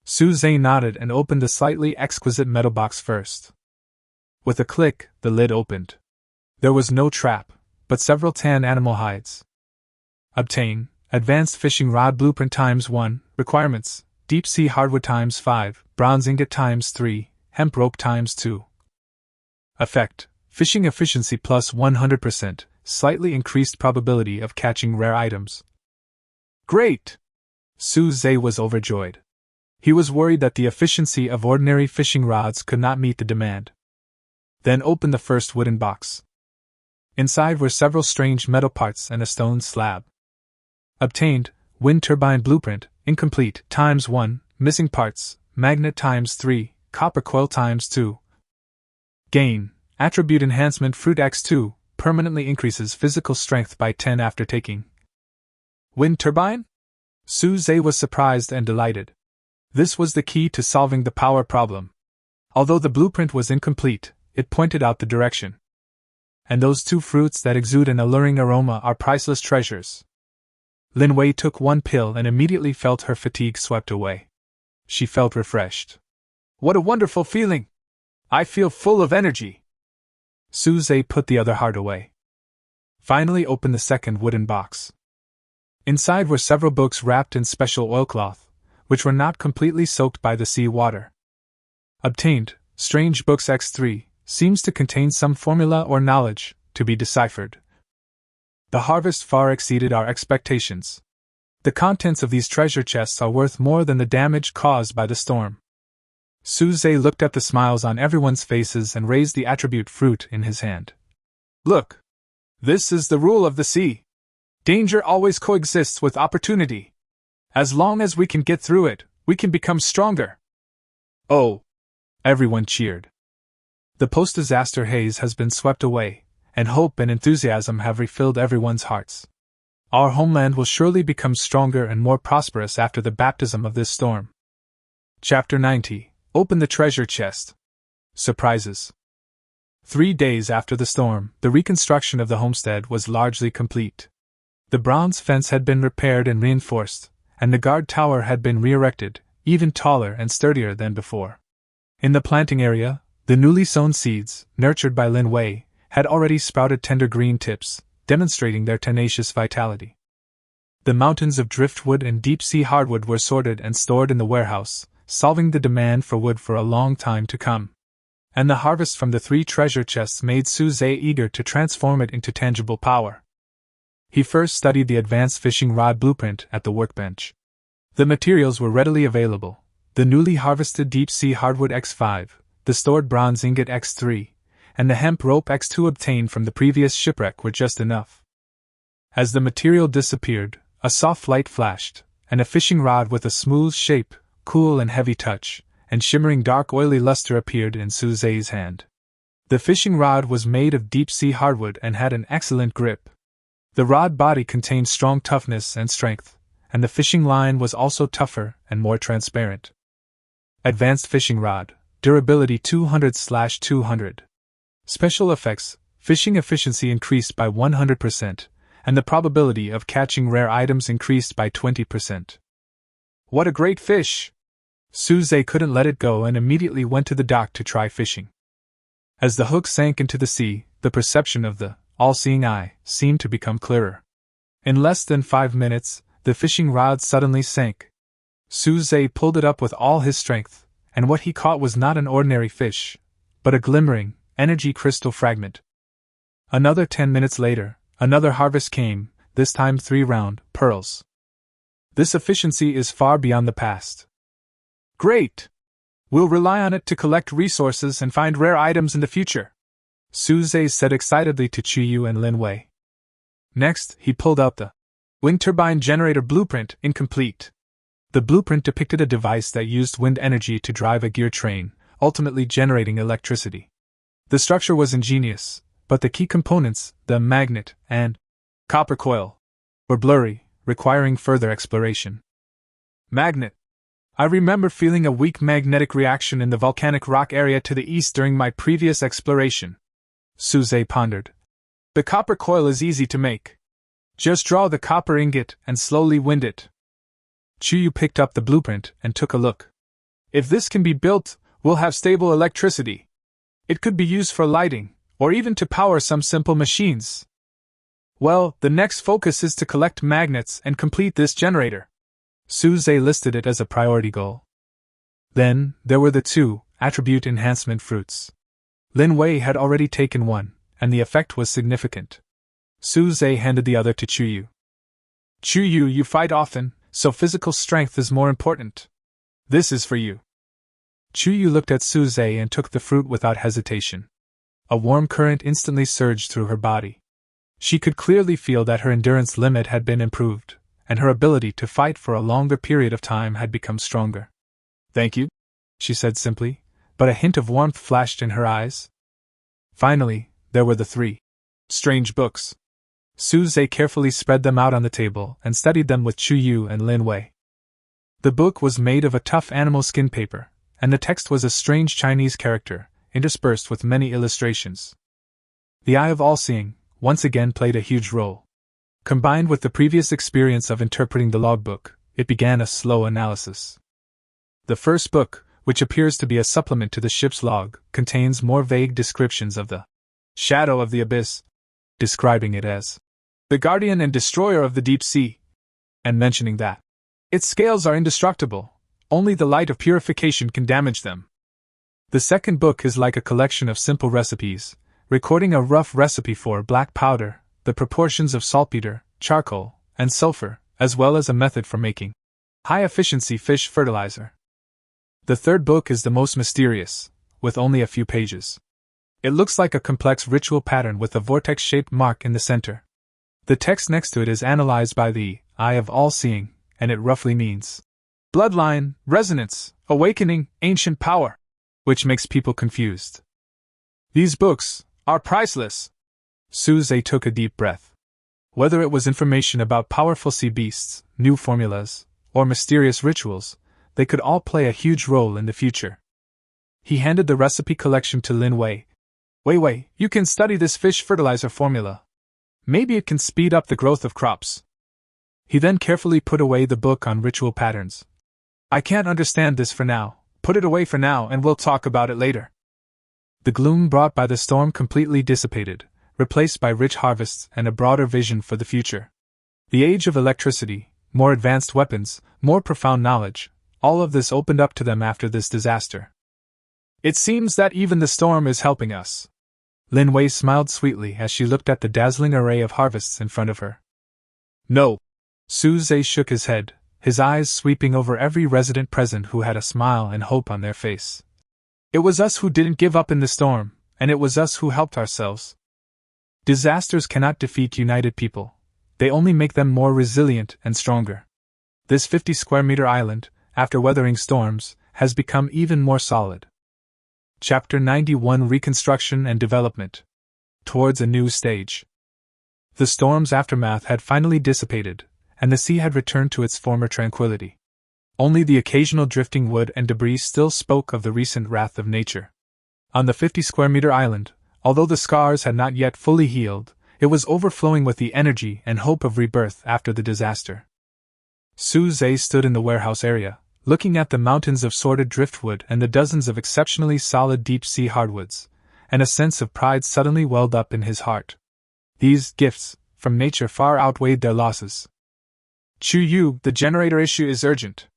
Suze nodded and opened the slightly exquisite metal box first. With a click, the lid opened. There was no trap, but several tan animal hides. Obtain Advanced Fishing Rod Blueprint ×1, Requirements, Deep Sea Hardwood ×5, Bronze Ingot ×3, Hemp Rope ×2. Effect: Fishing Efficiency plus 100%, slightly increased probability of catching rare items. Great! Su Zhe was overjoyed. He was worried that the efficiency of ordinary fishing rods could not meet the demand. Then opened the first wooden box. Inside were several strange metal parts and a stone slab. Obtained, wind turbine blueprint, incomplete, ×1, missing parts, magnet ×3, copper coil ×2. Gain, attribute enhancement fruit x2, permanently increases physical strength by 10 after taking. Wind turbine? Su Zhe was surprised and delighted. This was the key to solving the power problem. Although the blueprint was incomplete, it pointed out the direction. And those two fruits that exude an alluring aroma are priceless treasures. Lin Wei took one pill and immediately felt her fatigue swept away. She felt refreshed. What a wonderful feeling! I feel full of energy. Su Zhe put the other heart away. Finally opened the second wooden box. Inside were several books wrapped in special oilcloth, which were not completely soaked by the sea water. Obtained, Strange Books X3, seems to contain some formula or knowledge, to be deciphered. The harvest far exceeded our expectations. The contents of these treasure chests are worth more than the damage caused by the storm. Su Zhe looked at the smiles on everyone's faces and raised the attribute fruit in his hand. Look! This is the rule of the sea. Danger always coexists with opportunity. As long as we can get through it, we can become stronger. Oh! Everyone cheered. The post-disaster haze has been swept away, and hope and enthusiasm have refilled everyone's hearts. Our homeland will surely become stronger and more prosperous after the baptism of this storm. Chapter 90. Open the treasure chest. Surprises. 3 days after the storm, the reconstruction of the homestead was largely complete. The bronze fence had been repaired and reinforced, and the guard tower had been re-erected, even taller and sturdier than before. In the planting area, the newly sown seeds, nurtured by Lin Wei, had already sprouted tender green tips, demonstrating their tenacious vitality. The mountains of driftwood and deep-sea hardwood were sorted and stored in the warehouse, solving the demand for wood for a long time to come. And the harvest from the 3 treasure chests made Su Zhe eager to transform it into tangible power. He first studied the advanced fishing rod blueprint at the workbench. The materials were readily available: the newly harvested deep-sea hardwood X5, the stored bronze ingot X3, and the hemp rope X2 obtained from the previous shipwreck were just enough. As the material disappeared, a soft light flashed, and a fishing rod with a smooth shape, cool and heavy touch, and shimmering dark oily luster appeared in Su Zhe's hand. The fishing rod was made of deep-sea hardwood and had an excellent grip. The rod body contained strong toughness and strength, and the fishing line was also tougher and more transparent. Advanced fishing rod, durability 200/200. Special effects, fishing efficiency increased by 100%, and the probability of catching rare items increased by 20%. What a great fish! Su Zhe couldn't let it go and immediately went to the dock to try fishing. As the hook sank into the sea, the perception of the all-seeing eye seemed to become clearer. In less than 5 minutes, the fishing rod suddenly sank. Su Zhe pulled it up with all his strength, and what he caught was not an ordinary fish, but a glimmering, energy crystal fragment. Another 10 minutes later, another harvest came, this time 3 round pearls. This efficiency is far beyond the past. Great! We'll rely on it to collect resources and find rare items in the future, Su Zhe said excitedly to Chuyu and Lin Wei. Next, he pulled out the wind turbine generator blueprint, incomplete. The blueprint depicted a device that used wind energy to drive a gear train, ultimately generating electricity. The structure was ingenious, but the key components, the magnet and copper coil, were blurry, requiring further exploration. Magnet. I remember feeling a weak magnetic reaction in the volcanic rock area to the east during my previous exploration, Su Zhe pondered. The copper coil is easy to make. Just draw the copper ingot and slowly wind it. Chuyu picked up the blueprint and took a look. If this can be built, we'll have stable electricity. It could be used for lighting, or even to power some simple machines. Well, the next focus is to collect magnets and complete this generator. Su Zhe listed it as a priority goal. Then, there were the 2 attribute enhancement fruits. Lin Wei had already taken one, and the effect was significant. Su Zhe handed the other to Chuyu. Chuyu, you fight often, so physical strength is more important. This is for you. Chuyu looked at Suze and took the fruit without hesitation. A warm current instantly surged through her body. She could clearly feel that her endurance limit had been improved, and her ability to fight for a longer period of time had become stronger. Thank you, she said simply, but a hint of warmth flashed in her eyes. Finally, there were the 3 strange books. Suze carefully spread them out on the table and studied them with Chuyu and Lin Wei. The book was made of a tough animal skin paper, and the text was a strange Chinese character, interspersed with many illustrations. The eye of all-seeing, once again, played a huge role. Combined with the previous experience of interpreting the logbook, it began a slow analysis. The first book, which appears to be a supplement to the ship's log, contains more vague descriptions of the shadow of the abyss, describing it as the guardian and destroyer of the deep sea, and mentioning that its scales are indestructible, only the light of purification can damage them. The second book is like a collection of simple recipes, recording a rough recipe for black powder, the proportions of saltpeter, charcoal, and sulfur, as well as a method for making high-efficiency fish fertilizer. The third book is the most mysterious, with only a few pages. It looks like a complex ritual pattern with a vortex-shaped mark in the center. The text next to it is analyzed by the eye of all-seeing, and it roughly means bloodline, resonance, awakening, ancient power, which makes people confused. These books are priceless. Suze took a deep breath. Whether it was information about powerful sea beasts, new formulas, or mysterious rituals, they could all play a huge role in the future. He handed the recipe collection to Lin Wei. Wei, you can study this fish fertilizer formula. Maybe it can speed up the growth of crops. He then carefully put away the book on ritual patterns. I can't understand this for now. Put it away for now and we'll talk about it later. The gloom brought by the storm completely dissipated, replaced by rich harvests and a broader vision for the future. The age of electricity, more advanced weapons, more profound knowledge, all of this opened up to them after this disaster. It seems that even the storm is helping us. Lin Wei smiled sweetly as she looked at the dazzling array of harvests in front of her. No. Suze shook his head, his eyes sweeping over every resident present who had a smile and hope on their face. It was us who didn't give up in the storm, and it was us who helped ourselves. Disasters cannot defeat united people. They only make them more resilient and stronger. This 50-square-meter island, after weathering storms, has become even more solid. Chapter 91: Reconstruction and Development. Towards a new stage. The storm's aftermath had finally dissipated, and the sea had returned to its former tranquility. Only the occasional drifting wood and debris still spoke of the recent wrath of nature. On the 50-square-meter island, although the scars had not yet fully healed, it was overflowing with the energy and hope of rebirth after the disaster. Suze stood in the warehouse area, looking at the mountains of sorted driftwood and the dozens of exceptionally solid deep-sea hardwoods, and a sense of pride suddenly welled up in his heart. These gifts from nature far outweighed their losses. Chuyu, the generator issue is urgent.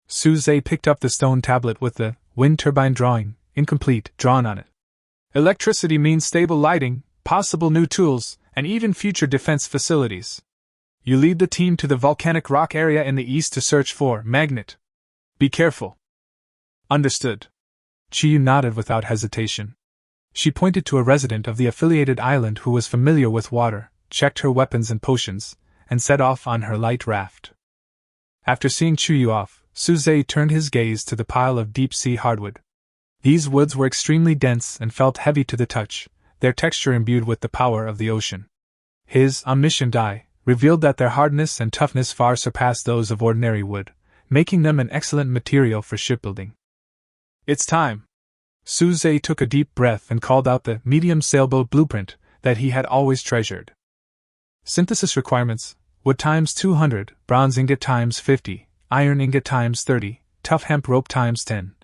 Suze picked up the stone tablet with the wind turbine drawing, incomplete, drawn on it. Electricity means stable lighting, possible new tools, and even future defense facilities. You lead the team to the volcanic rock area in the east to search for magnet. Be careful. Understood. Chuyu nodded without hesitation. She pointed to a resident of the affiliated island who was familiar with water, checked her weapons and potions, and set off on her light raft. After seeing Chuyu off, Suze turned his gaze to the pile of deep-sea hardwood. These woods were extremely dense and felt heavy to the touch, their texture imbued with the power of the ocean. His omniscient eye revealed that their hardness and toughness far surpassed those of ordinary wood, making them an excellent material for shipbuilding. It's time. Suze took a deep breath and called out the medium sailboat blueprint that he had always treasured. Synthesis requirements: wood times 200, bronze ingot times 50, iron ingot times 30, tough hemp rope times 10.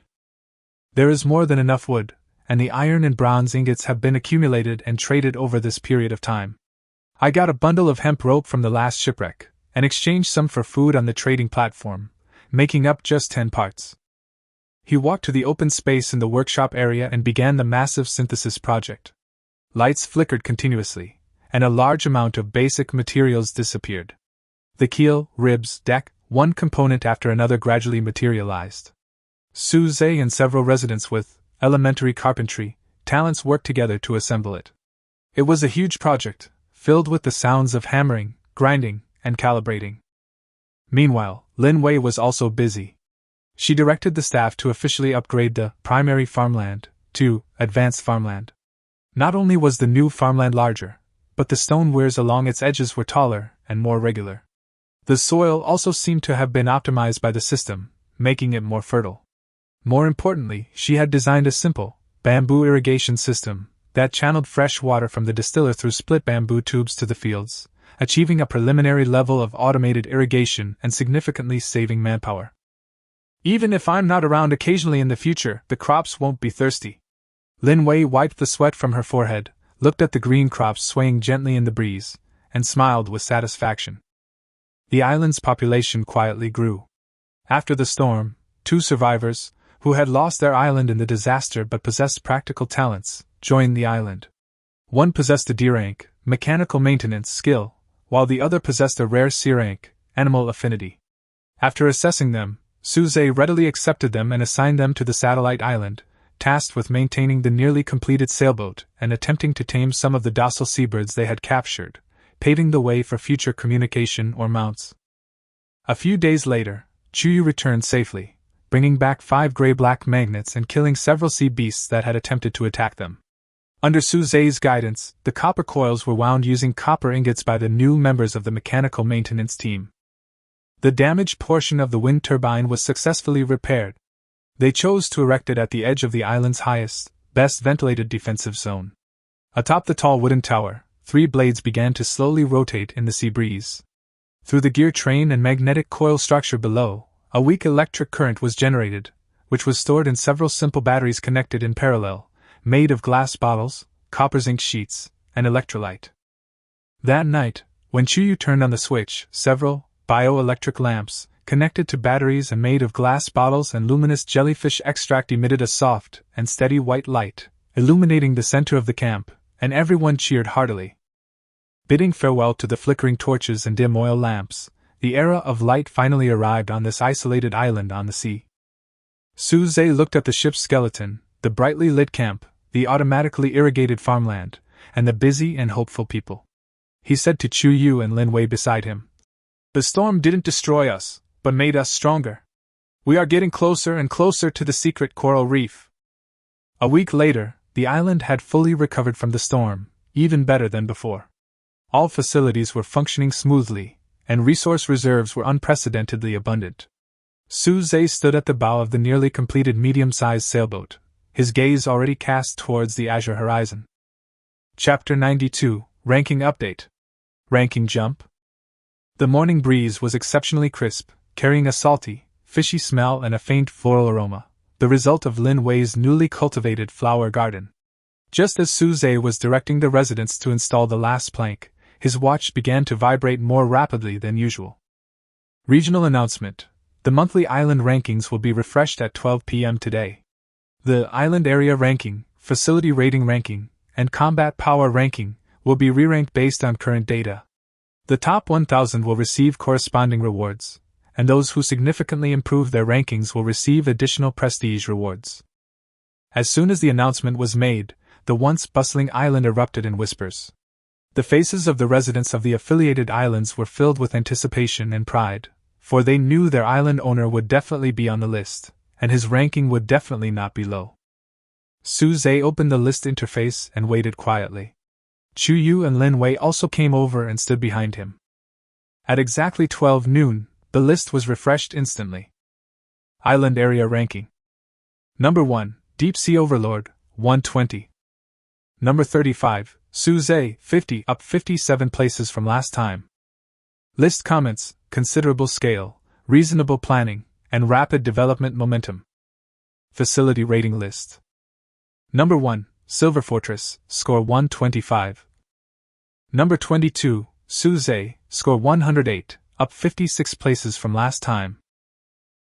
There is more than enough wood, and the iron and bronze ingots have been accumulated and traded over this period of time. I got a bundle of hemp rope from the last shipwreck, and exchanged some for food on the trading platform, making up just 10 parts. He walked to the open space in the workshop area and began the massive synthesis project. Lights flickered continuously, and a large amount of basic materials disappeared. The keel, ribs, deck, one component after another gradually materialized. Suze and several residents with elementary carpentry talents worked together to assemble it. It was a huge project, filled with the sounds of hammering, grinding, and calibrating. Meanwhile, Lin Wei was also busy. She directed the staff to officially upgrade the primary farmland to advanced farmland. Not only was the new farmland larger, but the stone weirs along its edges were taller and more regular. The soil also seemed to have been optimized by the system, making it more fertile. More importantly, she had designed a simple, bamboo irrigation system that channeled fresh water from the distiller through split bamboo tubes to the fields, achieving a preliminary level of automated irrigation and significantly saving manpower. Even if I'm not around occasionally in the future, the crops won't be thirsty. Lin Wei wiped the sweat from her forehead, looked at the green crops swaying gently in the breeze, and smiled with satisfaction. The island's population quietly grew. After the storm, 2 survivors, who had lost their island in the disaster but possessed practical talents, joined the island. One possessed a D rank, mechanical maintenance skill, while the other possessed a rare C rank, animal affinity. After assessing them, Suze readily accepted them and assigned them to the satellite island, tasked with maintaining the nearly completed sailboat and attempting to tame some of the docile seabirds they had captured, paving the way for future communication or mounts. A few days later, Chuyu returned safely, bringing back 5 gray-black magnets and killing several sea beasts that had attempted to attack them. Under Suze's guidance, the copper coils were wound using copper ingots by the new members of the mechanical maintenance team. The damaged portion of the wind turbine was successfully repaired. They chose to erect it at the edge of the island's highest, best ventilated defensive zone. Atop the tall wooden tower, 3 blades began to slowly rotate in the sea breeze. Through the gear train and magnetic coil structure below, a weak electric current was generated, which was stored in several simple batteries connected in parallel, made of glass bottles, copper zinc sheets, and electrolyte. That night, when Chuyu turned on the switch, several bioelectric lamps, connected to batteries and made of glass bottles and luminous jellyfish extract, emitted a soft and steady white light, illuminating the center of the camp, and everyone cheered heartily. Bidding farewell to the flickering torches and dim oil lamps, the era of light finally arrived on this isolated island on the sea. Suze looked at the ship's skeleton, the brightly lit camp, the automatically irrigated farmland, and the busy and hopeful people. He said to Chuyu and Lin Wei beside him, "The storm didn't destroy us, but made us stronger. We are getting closer and closer to the secret coral reef." A week later, the island had fully recovered from the storm, even better than before. All facilities were functioning smoothly, and resource reserves were unprecedentedly abundant. Suze stood at the bow of the nearly completed medium-sized sailboat, his gaze already cast towards the azure horizon. Chapter 92, Ranking Update. Ranking Jump. The morning breeze was exceptionally crisp, carrying a salty, fishy smell and a faint floral aroma, the result of Lin Wei's newly cultivated flower garden. Just as Suze was directing the residents to install the last plank, his watch began to vibrate more rapidly than usual. Regional announcement: the monthly island rankings will be refreshed at 12 p.m. today. The Island Area Ranking, Facility Rating Ranking, and Combat Power Ranking will be re-ranked based on current data. The top 1,000 will receive corresponding rewards, and those who significantly improve their rankings will receive additional prestige rewards. As soon as the announcement was made, the once bustling island erupted in whispers. The faces of the residents of the affiliated islands were filled with anticipation and pride, for they knew their island owner would definitely be on the list, and his ranking would definitely not be low. Suze opened the list interface and waited quietly. Chuyu and Lin Wei also came over and stood behind him. At exactly 12 noon, the list was refreshed instantly. Island Area Ranking. Number 1, Deep Sea Overlord, 120. Number 35, Suze, 50, up 57 places from last time. List comments: considerable scale, reasonable planning, and rapid development momentum. Facility Rating List. Number 1, Silver Fortress, score 125. Number 22, Suze, score 108, up 56 places from last time.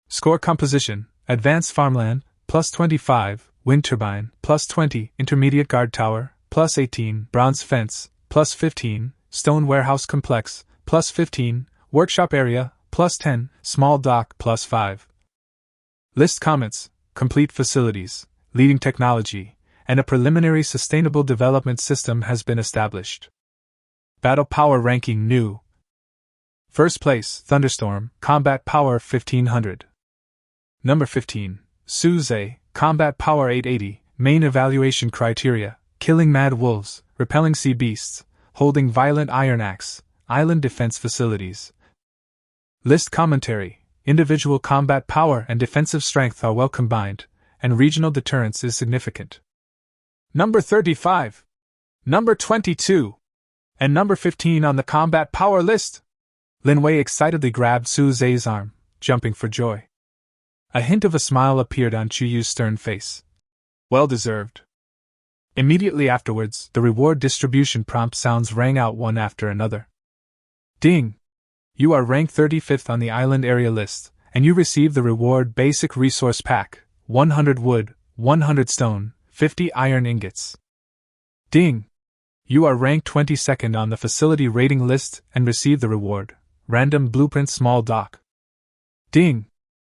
Score composition: Advanced Farmland, plus 25, Wind Turbine, plus 20, Intermediate Guard Tower, plus 18, Bronze Fence, plus 15, Stone Warehouse Complex, plus 15, Workshop area, +10, small dock, +5. List comments, complete facilities, leading technology, and a preliminary sustainable development system has been established. Battle power ranking new. First place, Thunderstorm, combat power 1500. Number 15, Suze, combat power 880, main evaluation criteria, killing mad wolves, repelling sea beasts, holding violent iron axe, island defense facilities. List commentary, individual combat power and defensive strength are well combined, and regional deterrence is significant. Number 35, number 22, and number 15 on the combat power list. Lin Wei excitedly grabbed Suze's arm, jumping for joy. A hint of a smile appeared on Chu Yu's stern face. Well deserved. Immediately afterwards, the reward distribution prompt sounds rang out one after another. Ding! You are ranked 35th on the island area list, and you receive the reward Basic Resource Pack, 100 wood, 100 stone, 50 iron ingots. Ding! You are ranked 22nd on the facility rating list and receive the reward Random Blueprint Small Dock. Ding!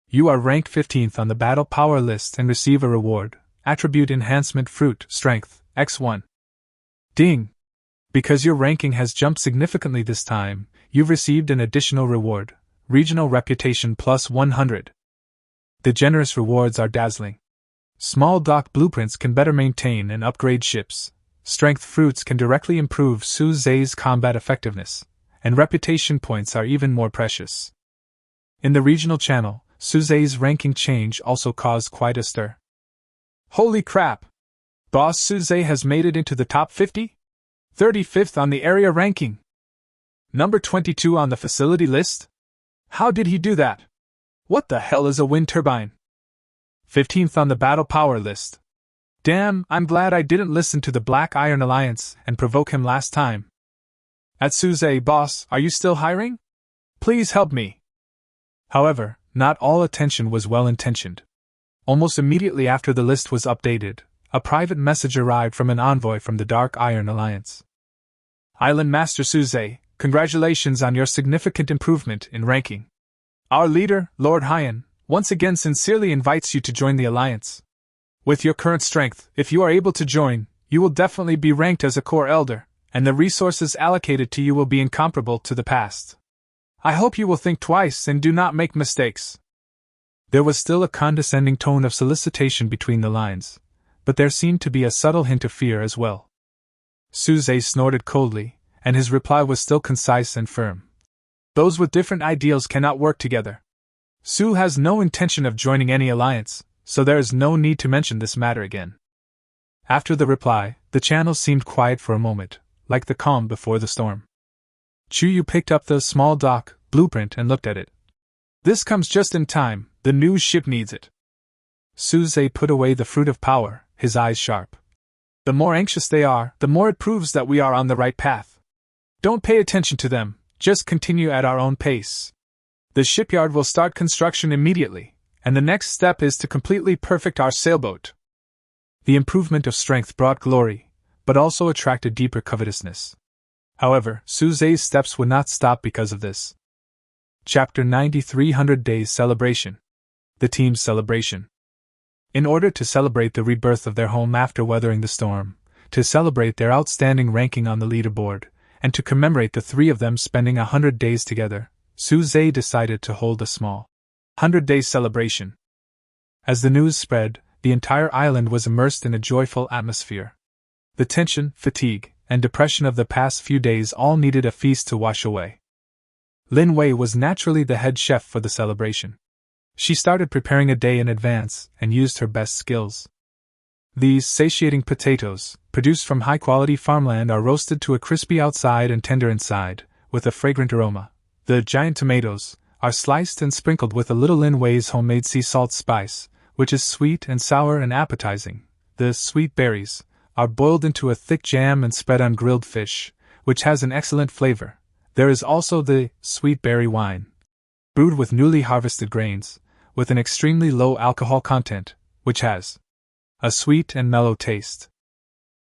You are ranked 15th on the Battle Power list and receive a reward Attribute Enhancement Fruit Strength X1. Ding! Because your ranking has jumped significantly this time, you've received an additional reward Regional Reputation plus 100. The generous rewards are dazzling. Small dock blueprints can better maintain and upgrade ships. Strength fruits can directly improve Suze's combat effectiveness, and reputation points are even more precious. In the regional channel, Suze's ranking change also caused quite a stir. Holy crap! Boss Suze has made it into the top 50? 35th on the area ranking. Number 22 on the facility list? How did he do that? What the hell is a wind turbine? 15th on the battle power list. Damn, I'm glad I didn't listen to the Black Iron Alliance and provoke him last time. At Suze, boss, are you still hiring? Please help me. However, not all attention was well-intentioned. Almost immediately after the list was updated, a private message arrived from an envoy from the Dark Iron Alliance. Island Master Suze, congratulations on your significant improvement in ranking. Our leader, Lord Hyan, once again sincerely invites you to join the Alliance. With your current strength, if you are able to join, you will definitely be ranked as a core elder, and the resources allocated to you will be incomparable to the past. I hope you will think twice and do not make mistakes. There was still a condescending tone of solicitation between the lines, but there seemed to be a subtle hint of fear as well. Suze snorted coldly, and his reply was still concise and firm. Those with different ideals cannot work together. Su has no intention of joining any alliance, so there is no need to mention this matter again. After the reply, the channel seemed quiet for a moment, like the calm before the storm. Chu Yu picked up the small dock blueprint and looked at it. This comes just in time, the new ship needs it. Suze put away the fruit of power, his eyes sharp. The more anxious they are, the more it proves that we are on the right path. Don't pay attention to them, just continue at our own pace. The shipyard will start construction immediately, and the next step is to completely perfect our sailboat. The improvement of strength brought glory, but also attracted deeper covetousness. However, Suze's steps would not stop because of this. Chapter 90 300 Days Celebration. The Team's Celebration. In order to celebrate the rebirth of their home after weathering the storm, to celebrate their outstanding ranking on the leaderboard, and to commemorate the three of them spending 100 days together, Suze decided to hold a small 100-day celebration. As the news spread, the entire island was immersed in a joyful atmosphere. The tension, fatigue, and depression of the past few days all needed a feast to wash away. Lin Wei was naturally the head chef for the celebration. She started preparing a day in advance and used her best skills. These satiating potatoes, produced from high-quality farmland, are roasted to a crispy outside and tender inside, with a fragrant aroma. The giant tomatoes are sliced and sprinkled with a little Lin Wei's homemade sea salt spice, which is sweet and sour and appetizing. The sweet berries are boiled into a thick jam and spread on grilled fish, which has an excellent flavor. There is also the sweet berry wine, brewed with newly harvested grains, with an extremely low alcohol content, which has a sweet and mellow taste.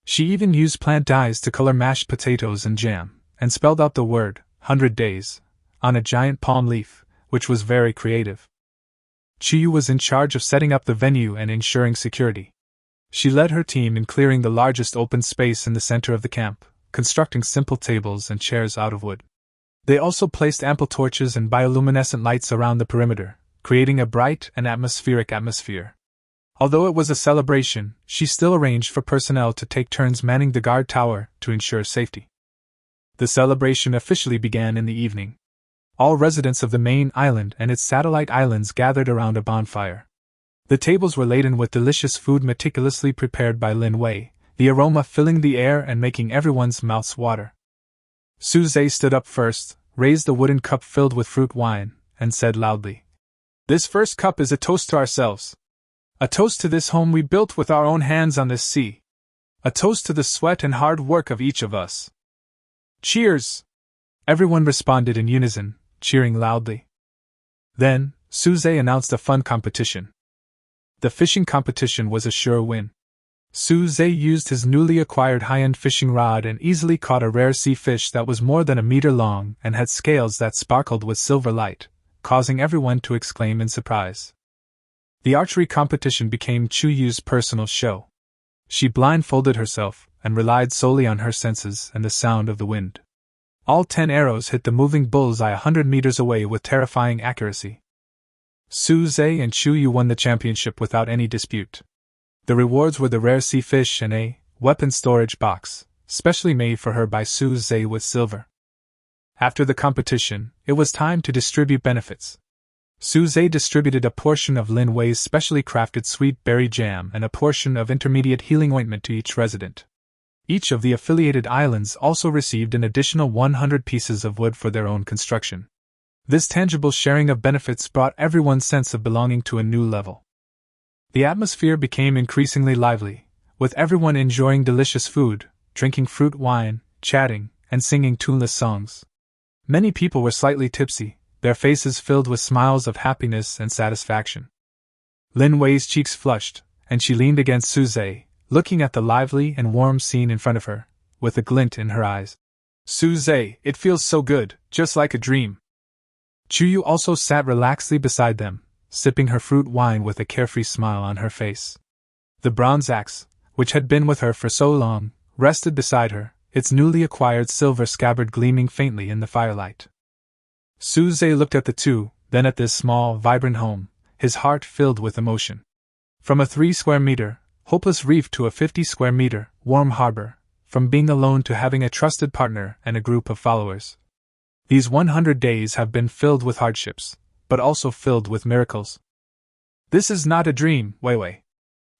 She even used plant dyes to color mashed potatoes and jam, and spelled out the word 100 days on a giant palm leaf, which was very creative. Chuyu was in charge of setting up the venue and ensuring security. She led her team in clearing the largest open space in the center of the camp, constructing simple tables and chairs out of wood. They also placed ample torches and bioluminescent lights around the perimeter, creating a bright and atmospheric atmosphere. Although it was a celebration, she still arranged for personnel to take turns manning the guard tower to ensure safety. The celebration officially began in the evening. All residents of the main island and its satellite islands gathered around a bonfire. The tables were laden with delicious food meticulously prepared by Lin Wei, the aroma filling the air and making everyone's mouths water. Suze stood up first, raised a wooden cup filled with fruit wine, and said loudly, "This first cup is a toast to ourselves. A toast to this home we built with our own hands on this sea. A toast to the sweat and hard work of each of us. Cheers!" Everyone responded in unison, cheering loudly. Then, Suze announced a fun competition. The fishing competition was a sure win. Suze used his newly acquired high-end fishing rod and easily caught a rare sea fish that was more than a meter long and had scales that sparkled with silver light, causing everyone to exclaim in surprise. The archery competition became Chuyu's personal show. She blindfolded herself and relied solely on her senses and the sound of the wind. All 10 arrows hit the moving bullseye 100 meters away with terrifying accuracy. Suze and Chuyu won the championship without any dispute. The rewards were the rare sea fish and a weapon storage box, specially made for her by Suze with silver. After the competition, it was time to distribute benefits. Suze distributed a portion of Lin Wei's specially crafted sweet berry jam and a portion of intermediate healing ointment to each resident. Each of the affiliated islands also received an additional 100 pieces of wood for their own construction. This tangible sharing of benefits brought everyone's sense of belonging to a new level. The atmosphere became increasingly lively, with everyone enjoying delicious food, drinking fruit wine, chatting, and singing tuneless songs. Many people were slightly tipsy, their faces filled with smiles of happiness and satisfaction. Lin Wei's cheeks flushed, and she leaned against Suze, looking at the lively and warm scene in front of her, with a glint in her eyes. "Suze, it feels so good, just like a dream." Chuyu also sat relaxedly beside them, sipping her fruit wine with a carefree smile on her face. The bronze axe, which had been with her for so long, rested beside her, its newly acquired silver scabbard gleaming faintly in the firelight. Suze looked at the two, then at this small, vibrant home, his heart filled with emotion. From a 3-square-meter, hopeless reef to a 50-square-meter, warm harbor, from being alone to having a trusted partner and a group of followers. These 100 days have been filled with hardships, but also filled with miracles. "This is not a dream, Weiwei,"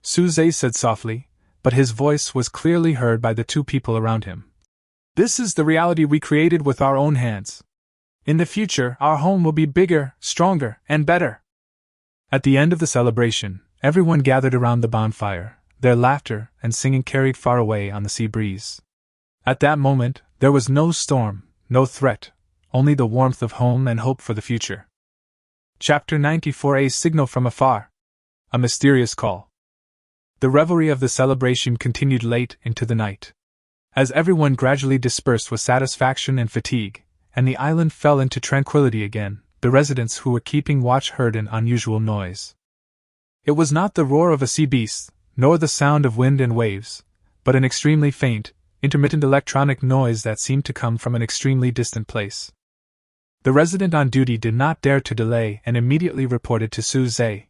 Suze said softly, but his voice was clearly heard by the two people around him. "This is the reality we created with our own hands. In the future, our home will be bigger, stronger, and better." At the end of the celebration, everyone gathered around the bonfire, their laughter and singing carried far away on the sea breeze. At that moment, there was no storm, no threat, only the warmth of home and hope for the future. Chapter 94: A signal from afar. A mysterious call. The revelry of the celebration continued late into the night. As everyone gradually dispersed with satisfaction and fatigue, and the island fell into tranquility again, the residents who were keeping watch heard an unusual noise. It was not the roar of a sea beast, nor the sound of wind and waves, but an extremely faint, intermittent electronic noise that seemed to come from an extremely distant place. The resident on duty did not dare to delay and immediately reported to Suze.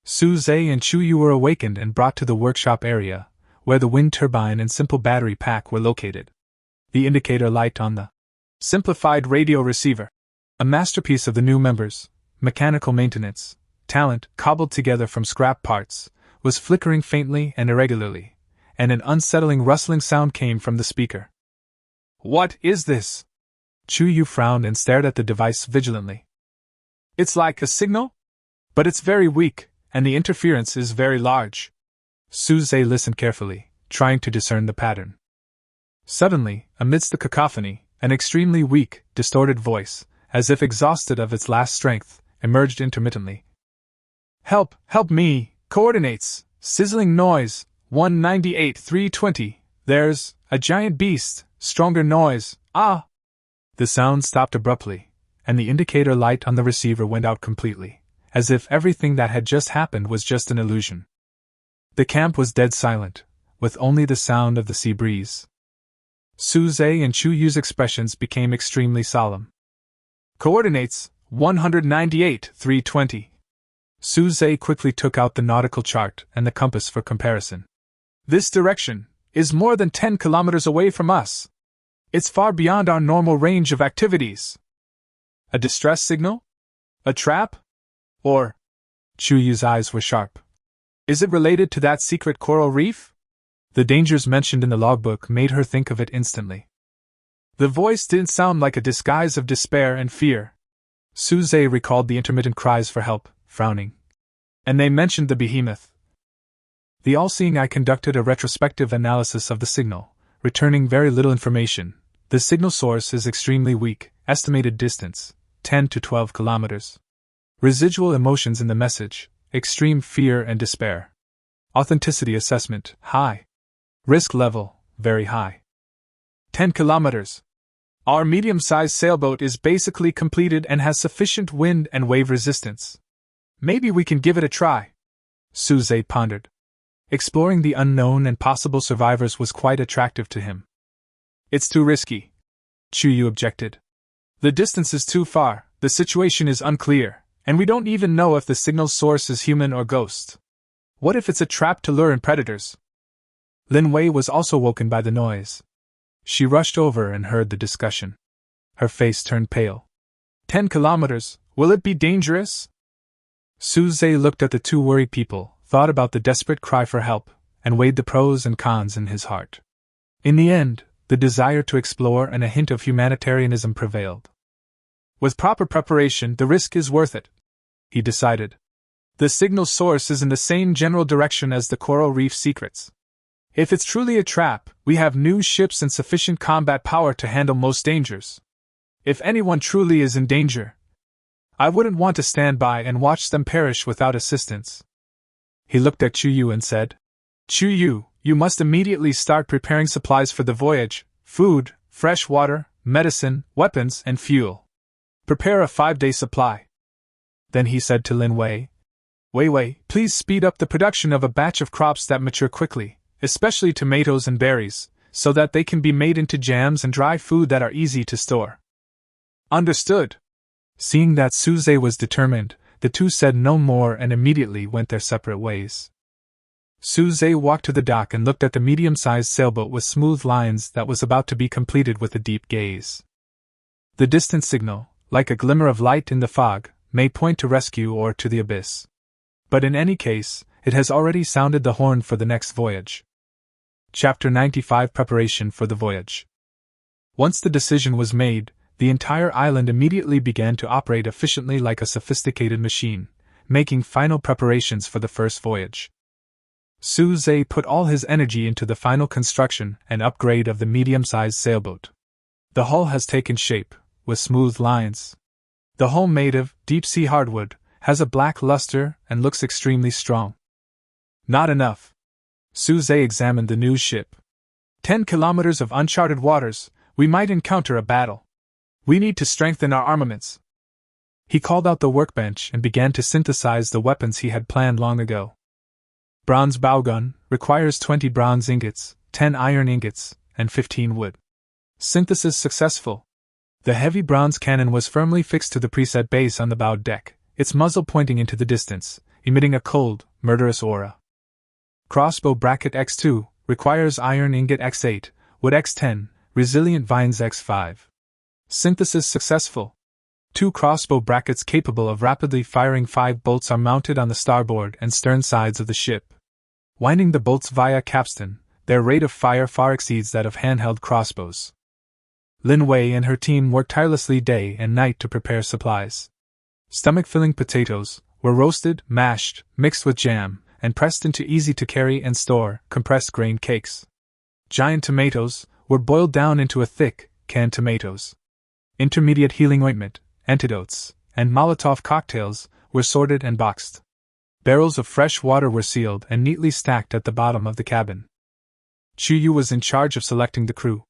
Suze and Chuyu were awakened and brought to the workshop area, where the wind turbine and simple battery pack were located. The indicator light on the simplified radio receiver, a masterpiece of the new members, mechanical maintenance, talent cobbled together from scrap parts, was flickering faintly and irregularly, and an unsettling rustling sound came from the speaker. "What is this?" Chuyu frowned and stared at the device vigilantly. "It's like a signal? But it's very weak, and the interference is very large." Suze listened carefully, trying to discern the pattern. Suddenly, amidst the cacophony, an extremely weak, distorted voice, as if exhausted of its last strength, emerged intermittently. "Help! Help me! Coordinates! Sizzling noise! 198-320! There's a giant beast! Stronger noise! Ah!" The sound stopped abruptly, and the indicator light on the receiver went out completely, as if everything that had just happened was just an illusion. The camp was dead silent, with only the sound of the sea breeze. Suze and Chu Yu's expressions became extremely solemn. Coordinates, 198, 320. Suze quickly took out the nautical chart and the compass for comparison. This direction is more than 10 kilometers away from us. It's far beyond our normal range of activities. A distress signal? A trap? Or? Chu Yu's eyes were sharp. Is it related to that secret coral reef? The dangers mentioned in the logbook made her think of it instantly. The voice didn't sound like a disguise of despair and fear. Suze recalled the intermittent cries for help, frowning. And they mentioned the behemoth. The all-seeing eye conducted a retrospective analysis of the signal, returning very little information. The signal source is extremely weak, estimated distance, 10 to 12 kilometers. Residual emotions in the message, extreme fear and despair. Authenticity assessment, high. Risk level, very high. 10 kilometers. Our medium-sized sailboat is basically completed and has sufficient wind and wave resistance. Maybe we can give it a try. Suze pondered. Exploring the unknown and possible survivors was quite attractive to him. It's too risky. Chu Yu objected. The distance is too far, the situation is unclear, and we don't even know if the signal source is human or ghost. What if it's a trap to lure in predators? Lin Wei was also woken by the noise. She rushed over and heard the discussion. Her face turned pale. 10 kilometers, will it be dangerous? Suze looked at the two worried people, thought about the desperate cry for help, and weighed the pros and cons in his heart. In the end, the desire to explore and a hint of humanitarianism prevailed. With proper preparation, the risk is worth it, he decided. The signal source is in the same general direction as the coral reef secrets. If it's truly a trap, we have new ships and sufficient combat power to handle most dangers. If anyone truly is in danger, I wouldn't want to stand by and watch them perish without assistance. He looked at Chu Yu and said, Chu Yu, you must immediately start preparing supplies for the voyage, food, fresh water, medicine, weapons, and fuel. Prepare a 5-day supply. Then he said to Lin Wei, Wei, please speed up the production of a batch of crops that mature quickly, especially tomatoes and berries, so that they can be made into jams and dry food that are easy to store. Understood. Seeing that Suze was determined, the two said no more and immediately went their separate ways. Suze walked to the dock and looked at the medium-sized sailboat with smooth lines that was about to be completed with a deep gaze. The distant signal, like a glimmer of light in the fog, may point to rescue or to the abyss. But in any case, it has already sounded the horn for the next voyage. Chapter 95 Preparation for the Voyage. Once the decision was made, the entire island immediately began to operate efficiently like a sophisticated machine, making final preparations for the first voyage. Suze put all his energy into the final construction and upgrade of the medium-sized sailboat. The hull has taken shape, with smooth lines. The hull made of deep-sea hardwood has a black luster and looks extremely strong. Not enough. Suze examined the new ship. 10 kilometers of uncharted waters, we might encounter a battle. We need to strengthen our armaments. He called out the workbench and began to synthesize the weapons he had planned long ago. Bronze bow gun requires 20 bronze ingots, 10 iron ingots, and 15 wood. Synthesis successful. The heavy bronze cannon was firmly fixed to the preset base on the bow deck, its muzzle pointing into the distance, emitting a cold, murderous aura. Crossbow bracket X2 requires iron ingot X8, wood X10, resilient vines X5. Synthesis successful. 2 crossbow brackets capable of rapidly firing 5 bolts are mounted on the starboard and stern sides of the ship. Winding the bolts via capstan, their rate of fire far exceeds that of handheld crossbows. Lin Wei and her team worked tirelessly day and night to prepare supplies. Stomach-filling potatoes were roasted, mashed, mixed with jam, and pressed into easy-to-carry and store, compressed grain cakes. Giant tomatoes were boiled down into a thick, canned tomatoes. Intermediate healing ointment, antidotes, and Molotov cocktails were sorted and boxed. Barrels of fresh water were sealed and neatly stacked at the bottom of the cabin. Chu Yu was in charge of selecting the crew.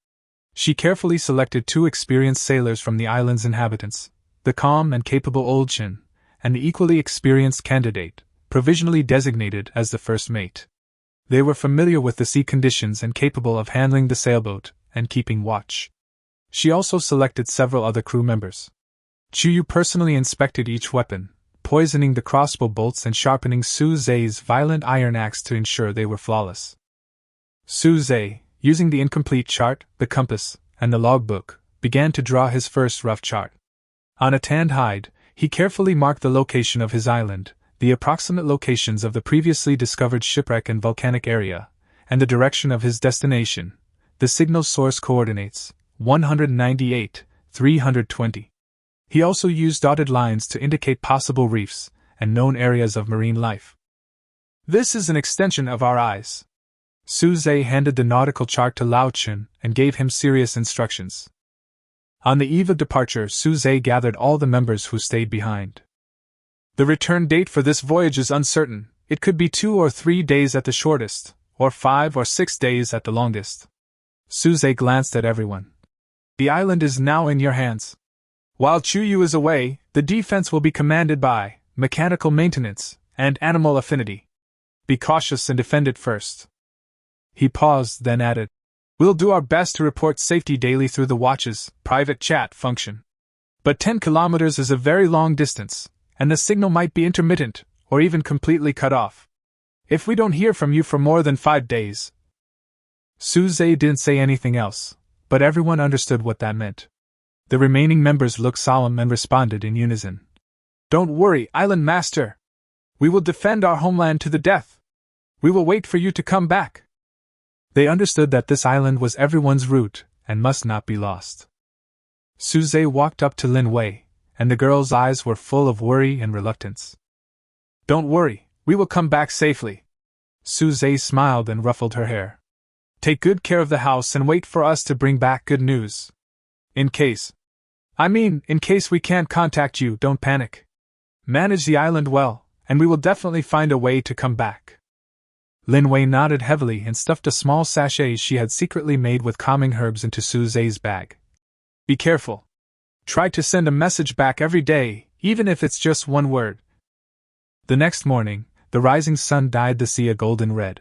She carefully selected 2 experienced sailors from the island's inhabitants, the calm and capable Old Chin, and the equally experienced candidate, provisionally designated as the first mate. They were familiar with the sea conditions and capable of handling the sailboat and keeping watch. She also selected several other crew members. Chuyu personally inspected each weapon, poisoning the crossbow bolts and sharpening Su Zhe's violent iron axe to ensure they were flawless. Su Zhe, using the incomplete chart, the compass, and the logbook, began to draw his first rough chart. On a tanned hide, he carefully marked the location of his island, the approximate locations of the previously discovered shipwreck and volcanic area, and the direction of his destination, the signal source coordinates, 198, 320. He also used dotted lines to indicate possible reefs and known areas of marine life. This is an extension of our eyes. Su Zhe handed the nautical chart to Lao Chun and gave him serious instructions. On the eve of departure, Su Zhe gathered all the members who stayed behind. The return date for this voyage is uncertain. It could be 2 or 3 days at the shortest, or 5 or 6 days at the longest. Su Zhe glanced at everyone. The island is now in your hands. While Chuyu is away, the defense will be commanded by mechanical maintenance and animal affinity. Be cautious and defend it first. He paused, then added, We'll do our best to report safety daily through the watch's private chat function. But 10 kilometers is a very long distance, and the signal might be intermittent, or even completely cut off. If we don't hear from you for more than 5 days. Su Zhe didn't say anything else, but everyone understood what that meant. The remaining members looked solemn and responded in unison. Don't worry, Island Master. We will defend our homeland to the death. We will wait for you to come back. They understood that this island was everyone's route, and must not be lost. Su Zhe walked up to Lin Wei, and the girl's eyes were full of worry and reluctance. Don't worry, we will come back safely. Su Zhe smiled and ruffled her hair. Take good care of the house and wait for us to bring back good news. In case we can't contact you, don't panic. Manage the island well, and we will definitely find a way to come back. Lin Wei nodded heavily and stuffed a small sachet she had secretly made with calming herbs into Su Zhe's bag. Be careful. Try to send a message back every day, even if it's just one word. The next morning, the rising sun dyed the sea a golden red.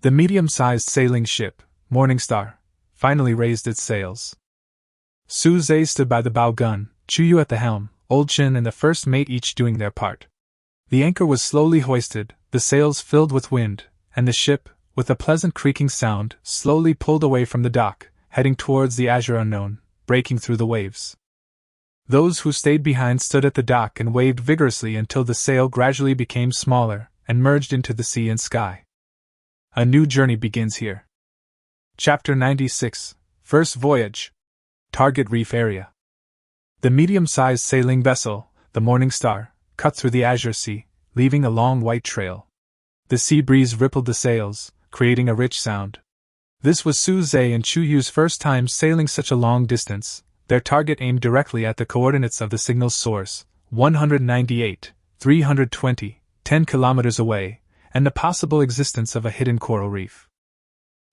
The medium-sized sailing ship, Morning Star, finally raised its sails. Su Zhe stood by the bow gun, Chuyu at the helm, Old Chin and the first mate each doing their part. The anchor was slowly hoisted, the sails filled with wind, and the ship, with a pleasant creaking sound, slowly pulled away from the dock, heading towards the azure unknown, breaking through the waves. Those who stayed behind stood at the dock and waved vigorously until the sail gradually became smaller and merged into the sea and sky. A new journey begins here. Chapter 96, First Voyage. Target Reef Area. The medium-sized sailing vessel, the Morning Star, cut through the azure sea, leaving a long white trail. The sea breeze rippled the sails, creating a rich sound. This was Su Zhe and Chuyu's first time sailing such a long distance, their target aimed directly at the coordinates of the signal's source, 198, 320, 10 kilometers away, and the possible existence of a hidden coral reef.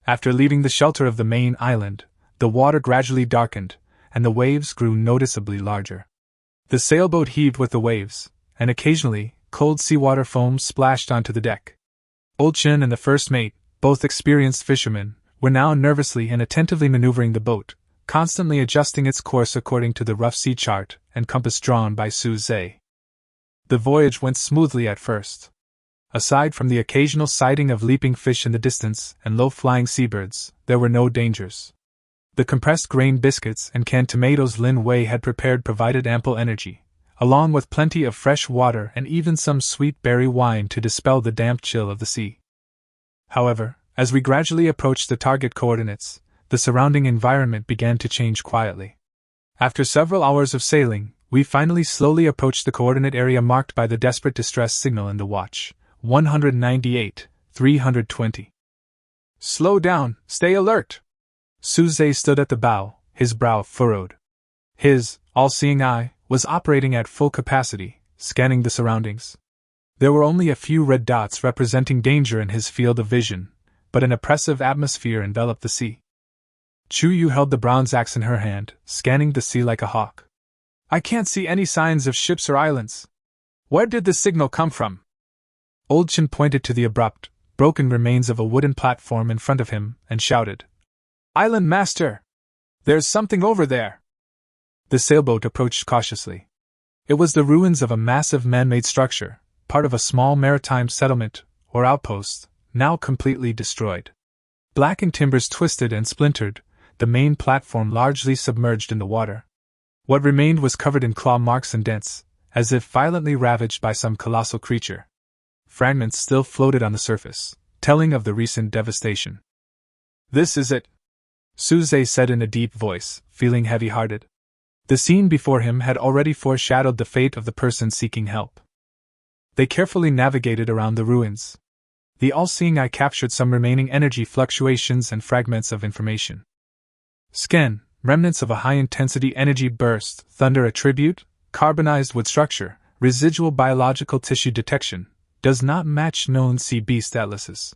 After leaving the shelter of the main island, the water gradually darkened, and the waves grew noticeably larger. The sailboat heaved with the waves, and occasionally, cold seawater foam splashed onto the deck. Old Chin and the first mate, both experienced fishermen, were now nervously and attentively maneuvering the boat, constantly adjusting its course according to the rough sea chart and compass drawn by Su Zhe. The voyage went smoothly at first. Aside from the occasional sighting of leaping fish in the distance and low-flying seabirds, there were no dangers. The compressed grain biscuits and canned tomatoes Lin Wei had prepared provided ample energy, along with plenty of fresh water and even some sweet berry wine to dispel the damp chill of the sea. However, as we gradually approached the target coordinates, the surrounding environment began to change quietly. After several hours of sailing, we finally slowly approached the coordinate area marked by the desperate distress signal in the watch, 198, 320. Slow down, stay alert! Su Zhe stood at the bow, his brow furrowed. His all-seeing eye was operating at full capacity, scanning the surroundings. There were only a few red dots representing danger in his field of vision, but an oppressive atmosphere enveloped the sea. Chuyu held the bronze axe in her hand, scanning the sea like a hawk. I can't see any signs of ships or islands. Where did the signal come from? Old Chin pointed to the abrupt, broken remains of a wooden platform in front of him and shouted, Island Master! There's something over there! The sailboat approached cautiously. It was the ruins of a massive man-made structure, part of a small maritime settlement, or outpost, now completely destroyed. Blackened timbers twisted and splintered, the main platform largely submerged in the water. What remained was covered in claw marks and dents, as if violently ravaged by some colossal creature. Fragments still floated on the surface, telling of the recent devastation. This is it, Suze said in a deep voice, feeling heavy-hearted. The scene before him had already foreshadowed the fate of the person seeking help. They carefully navigated around the ruins. The all-seeing eye captured some remaining energy fluctuations and fragments of information. Scan, remnants of a high-intensity energy burst, thunder attribute, carbonized wood structure, residual biological tissue detection, does not match known sea beast atlases.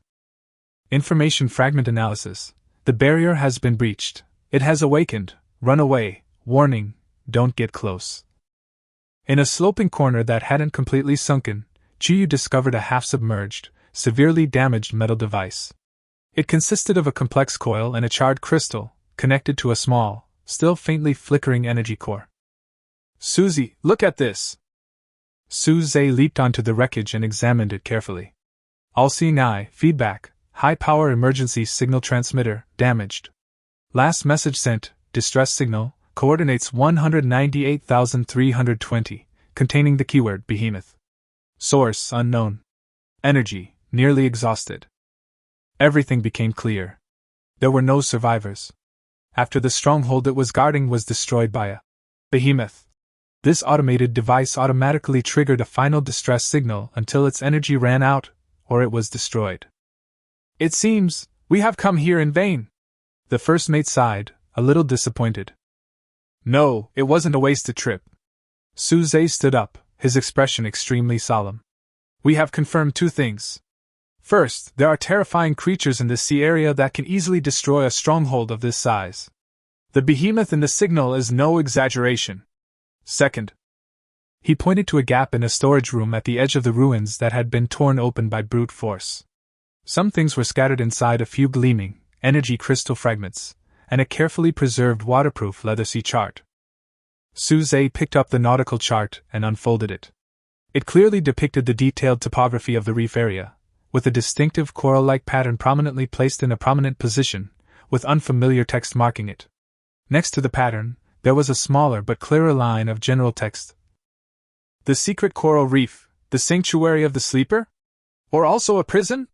Information fragment analysis. The barrier has been breached. It has awakened. Run away. Warning, don't get close. In a sloping corner that hadn't completely sunken, Chiyu discovered a half-submerged, severely damaged metal device. It consisted of a complex coil and a charred crystal, connected to a small, still faintly flickering energy core. Suzy, look at this! Suze leaped onto the wreckage and examined it carefully. All-seeing eye, feedback, high-power emergency signal transmitter, damaged. Last message sent, distress signal, coordinates 198,320, containing the keyword behemoth. Source unknown. Energy, nearly exhausted. Everything became clear. There were no survivors. After the stronghold it was guarding was destroyed by a behemoth. This automated device automatically triggered a final distress signal until its energy ran out, or it was destroyed. It seems we have come here in vain. The first mate sighed, a little disappointed. No, it wasn't a wasted trip. Suze stood up, his expression extremely solemn. We have confirmed two things. First, there are terrifying creatures in this sea area that can easily destroy a stronghold of this size. The behemoth in the signal is no exaggeration. Second, he pointed to a gap in a storage room at the edge of the ruins that had been torn open by brute force. Some things were scattered inside a few gleaming, energy crystal fragments, and a carefully preserved waterproof leather sea chart. Suze picked up the nautical chart and unfolded it. It clearly depicted the detailed topography of the reef area, with a distinctive coral-like pattern prominently placed in a prominent position, with unfamiliar text marking it. Next to the pattern, there was a smaller but clearer line of general text. The secret coral reef, the sanctuary of the sleeper? Or also a prison?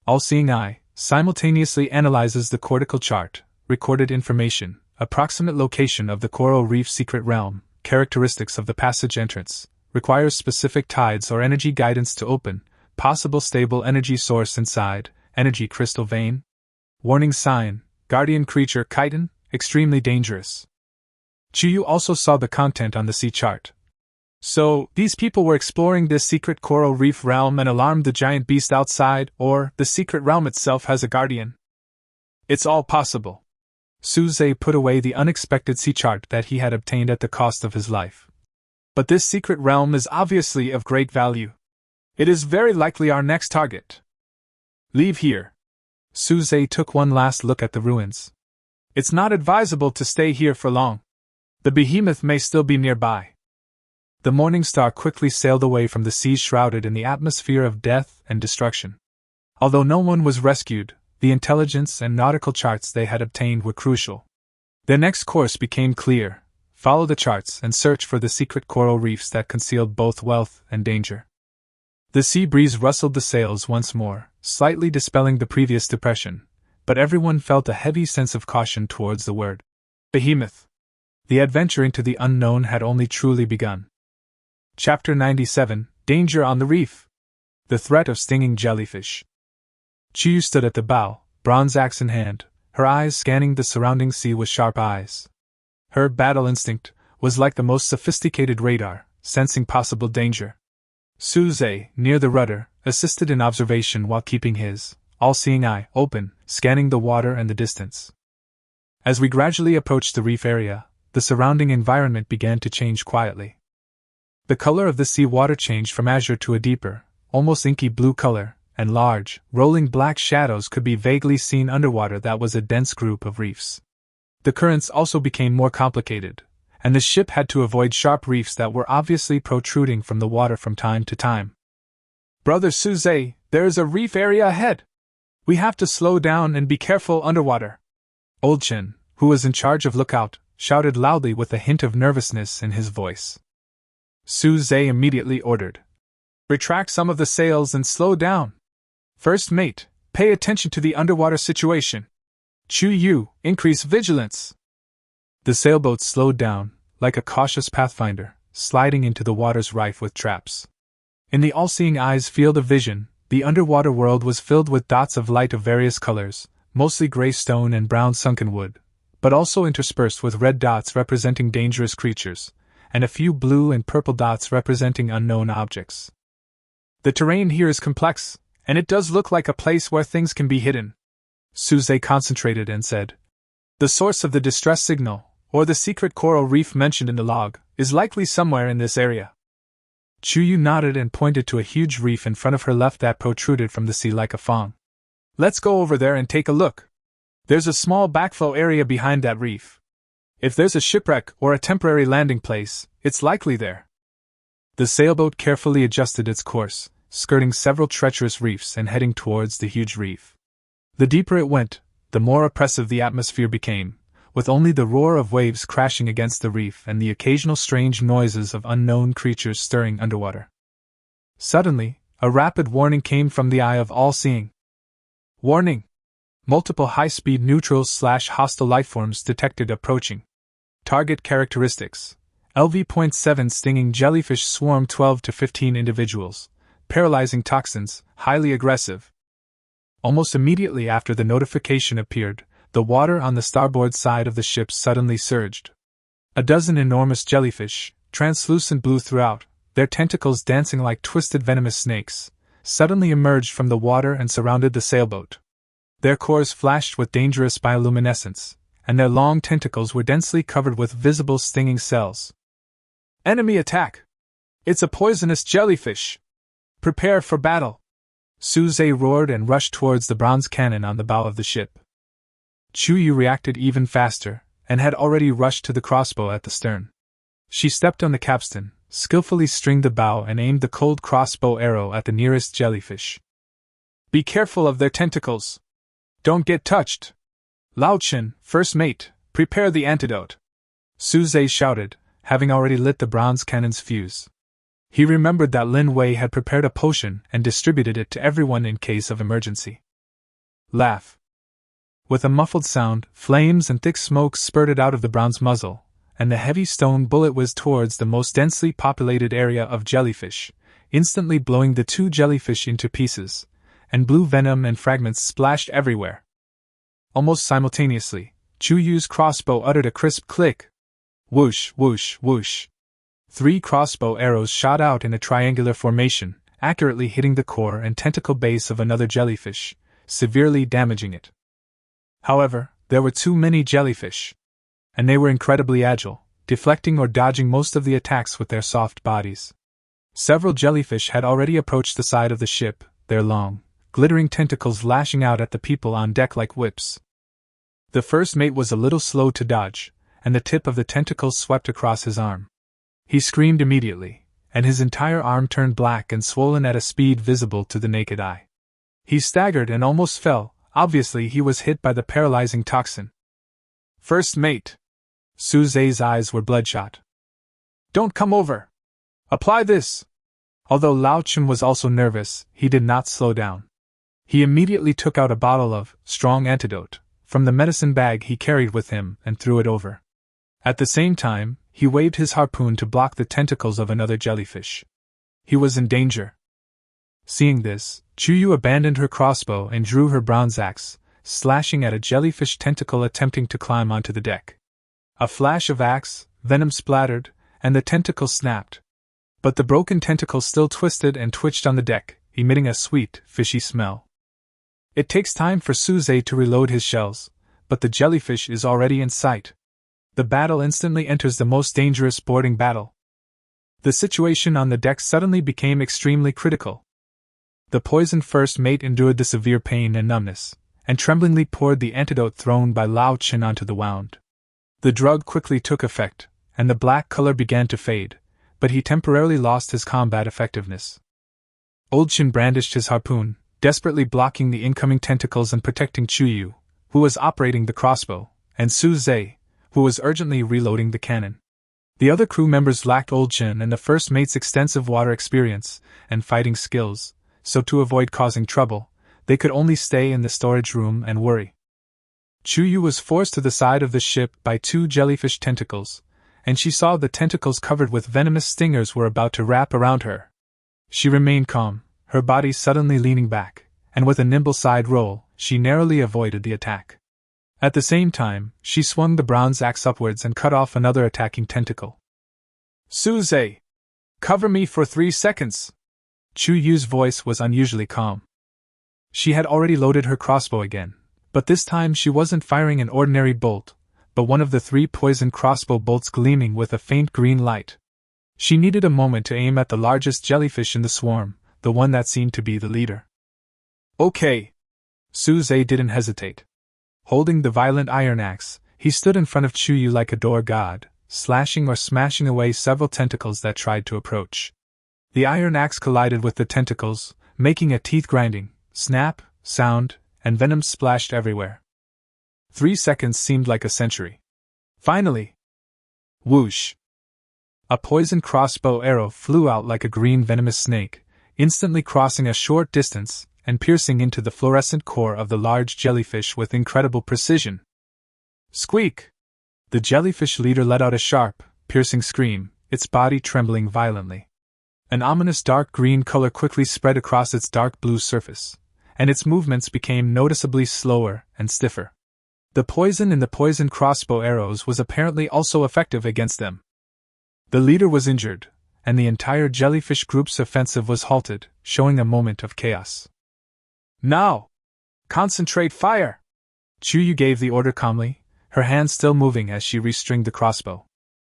All-seeing eye simultaneously analyzes the cortical chart, recorded information, approximate location of the coral reef secret realm, characteristics of the passage entrance, requires specific tides or energy guidance to open, possible stable energy source inside, energy crystal vein. Warning sign, guardian creature chitin, extremely dangerous. Chiyu also saw the content on the sea chart. So, these people were exploring this secret coral reef realm and alarmed the giant beast outside, or the secret realm itself has a guardian. It's all possible. Suze put away the unexpected sea chart that he had obtained at the cost of his life. But this secret realm is obviously of great value. It is very likely our next target. Leave here. Suze took one last look at the ruins. It's not advisable to stay here for long. The behemoth may still be nearby. The Morning Star quickly sailed away from the seas shrouded in the atmosphere of death and destruction. Although no one was rescued, the intelligence and nautical charts they had obtained were crucial. Their next course became clear: follow the charts and search for the secret coral reefs that concealed both wealth and danger. The sea breeze rustled the sails once more, slightly dispelling the previous depression, but everyone felt a heavy sense of caution towards the word behemoth. The adventure into the unknown had only truly begun. Chapter 97: Danger on the Reef. The Threat of Stinging Jellyfish. Chiyu stood at the bow, bronze axe in hand, her eyes scanning the surrounding sea with sharp eyes. Her battle instinct was like the most sophisticated radar, sensing possible danger. Suze, near the rudder, assisted in observation while keeping his all-seeing eye open, scanning the water and the distance. As we gradually approached the reef area, the surrounding environment began to change quietly. The color of the sea water changed from azure to a deeper, almost inky blue color, and large, rolling black shadows could be vaguely seen underwater. That was a dense group of reefs. The currents also became more complicated, and the ship had to avoid sharp reefs that were obviously protruding from the water from time to time. "Brother Suze, there is a reef area ahead. We have to slow down and be careful underwater." Old Chen, who was in charge of lookout, shouted loudly with a hint of nervousness in his voice. Suze immediately ordered, "Retract some of the sails and slow down. First mate, pay attention to the underwater situation. Chu Yu, increase vigilance." The sailboat slowed down, like a cautious pathfinder, sliding into the waters rife with traps. In the all-seeing eye's field of vision, the underwater world was filled with dots of light of various colors, mostly gray stone and brown sunken wood, but also interspersed with red dots representing dangerous creatures, and a few blue and purple dots representing unknown objects. "The terrain here is complex, and it does look like a place where things can be hidden." Suze concentrated and said, "The source of the distress signal, or the secret coral reef mentioned in the log, is likely somewhere in this area." Chuyu nodded and pointed to a huge reef in front of her left that protruded from the sea like a fong. "Let's go over there and take a look. There's a small backflow area behind that reef. If there's a shipwreck or a temporary landing place, it's likely there." The sailboat carefully adjusted its course, skirting several treacherous reefs and heading towards the huge reef. The deeper it went, the more oppressive the atmosphere became, with only the roar of waves crashing against the reef and the occasional strange noises of unknown creatures stirring underwater. Suddenly, a rapid warning came from the eye of all-seeing. "Warning! Multiple high-speed neutral/hostile lifeforms detected approaching. Target characteristics: LV.7 stinging jellyfish swarm 12 to 15 individuals. Paralyzing toxins, highly aggressive." Almost immediately after the notification appeared, the water on the starboard side of the ship suddenly surged. A dozen enormous jellyfish, translucent blue throughout, their tentacles dancing like twisted venomous snakes, suddenly emerged from the water and surrounded the sailboat. Their cores flashed with dangerous bioluminescence, and their long tentacles were densely covered with visible stinging cells. "Enemy attack! It's a poisonous jellyfish! Prepare for battle!" Suze roared and rushed towards the bronze cannon on the bow of the ship. Chuyu reacted even faster, and had already rushed to the crossbow at the stern. She stepped on the capstan, skillfully stringed the bow and aimed the cold crossbow arrow at the nearest jellyfish. "Be careful of their tentacles! Don't get touched! Lao Chen, first mate, prepare the antidote!" Suze shouted, having already lit the bronze cannon's fuse. He remembered that Lin Wei had prepared a potion and distributed it to everyone in case of emergency. Laugh. With a muffled sound, flames and thick smoke spurted out of the bronze muzzle, and the heavy stone bullet whizzed towards the most densely populated area of jellyfish, instantly blowing the two jellyfish into pieces, and blue venom and fragments splashed everywhere. Almost simultaneously, Chuyu's crossbow uttered a crisp click. Whoosh, whoosh, whoosh. 3 crossbow arrows shot out in a triangular formation, accurately hitting the core and tentacle base of another jellyfish, severely damaging it. However, there were too many jellyfish, and they were incredibly agile, deflecting or dodging most of the attacks with their soft bodies. Several jellyfish had already approached the side of the ship, their long, glittering tentacles lashing out at the people on deck like whips. The first mate was a little slow to dodge, and the tip of the tentacles swept across his arm. He screamed immediately, and his entire arm turned black and swollen at a speed visible to the naked eye. He staggered and almost fell. Obviously he was hit by the paralyzing toxin. "First mate!" Suze's eyes were bloodshot. "Don't come over! Apply this!" Although Lao Chen was also nervous, he did not slow down. He immediately took out a bottle of strong antidote from the medicine bag he carried with him and threw it over. At the same time, he waved his harpoon to block the tentacles of another jellyfish. He was in danger. Seeing this, Chuyu abandoned her crossbow and drew her bronze axe, slashing at a jellyfish tentacle attempting to climb onto the deck. A flash of axe, venom splattered, and the tentacle snapped. But the broken tentacle still twisted and twitched on the deck, emitting a sweet, fishy smell. It takes time for Suze to reload his shells, but the jellyfish is already in sight. The battle instantly enters the most dangerous boarding battle. The situation on the deck suddenly became extremely critical. The poisoned first mate endured the severe pain and numbness, and tremblingly poured the antidote thrown by Lao Chen onto the wound. The drug quickly took effect, and the black color began to fade, but he temporarily lost his combat effectiveness. Old Chen brandished his harpoon, desperately blocking the incoming tentacles and protecting Chuyu, who was operating the crossbow, and Su Zhe, who was urgently reloading the cannon. The other crew members lacked Old Chen and the first mate's extensive water experience and fighting skills, so to avoid causing trouble, they could only stay in the storage room and worry. Chuyu was forced to the side of the ship by 2 jellyfish tentacles, and she saw the tentacles covered with venomous stingers were about to wrap around her. She remained calm, her body suddenly leaning back, and with a nimble side roll, she narrowly avoided the attack. At the same time, she swung the bronze axe upwards and cut off another attacking tentacle. Su Zhe! Cover me for 3 seconds! Chu Yu's voice was unusually calm. She had already loaded her crossbow again, but this time she wasn't firing an ordinary bolt, but one of the 3 poisoned crossbow bolts gleaming with a faint green light. She needed a moment to aim at the largest jellyfish in the swarm, the one that seemed to be the leader. Okay. Su Zhe didn't hesitate. Holding the violent iron axe, he stood in front of Chuyu like a door god, slashing or smashing away several tentacles that tried to approach. The iron axe collided with the tentacles, making a teeth-grinding snap sound, and venom splashed everywhere. 3 seconds seemed like a century. Finally! Whoosh! A poisoned crossbow arrow flew out like a green venomous snake, instantly crossing a short distance and piercing into the fluorescent core of the large jellyfish with incredible precision. Squeak! The jellyfish leader let out a sharp, piercing scream, its body trembling violently. An ominous dark green color quickly spread across its dark blue surface, and its movements became noticeably slower and stiffer. The poison in the poisoned crossbow arrows was apparently also effective against them. The leader was injured, and the entire jellyfish group's offensive was halted, showing a moment of chaos. Now! Concentrate fire! Chuyu gave the order calmly, her hands still moving as she restringed the crossbow.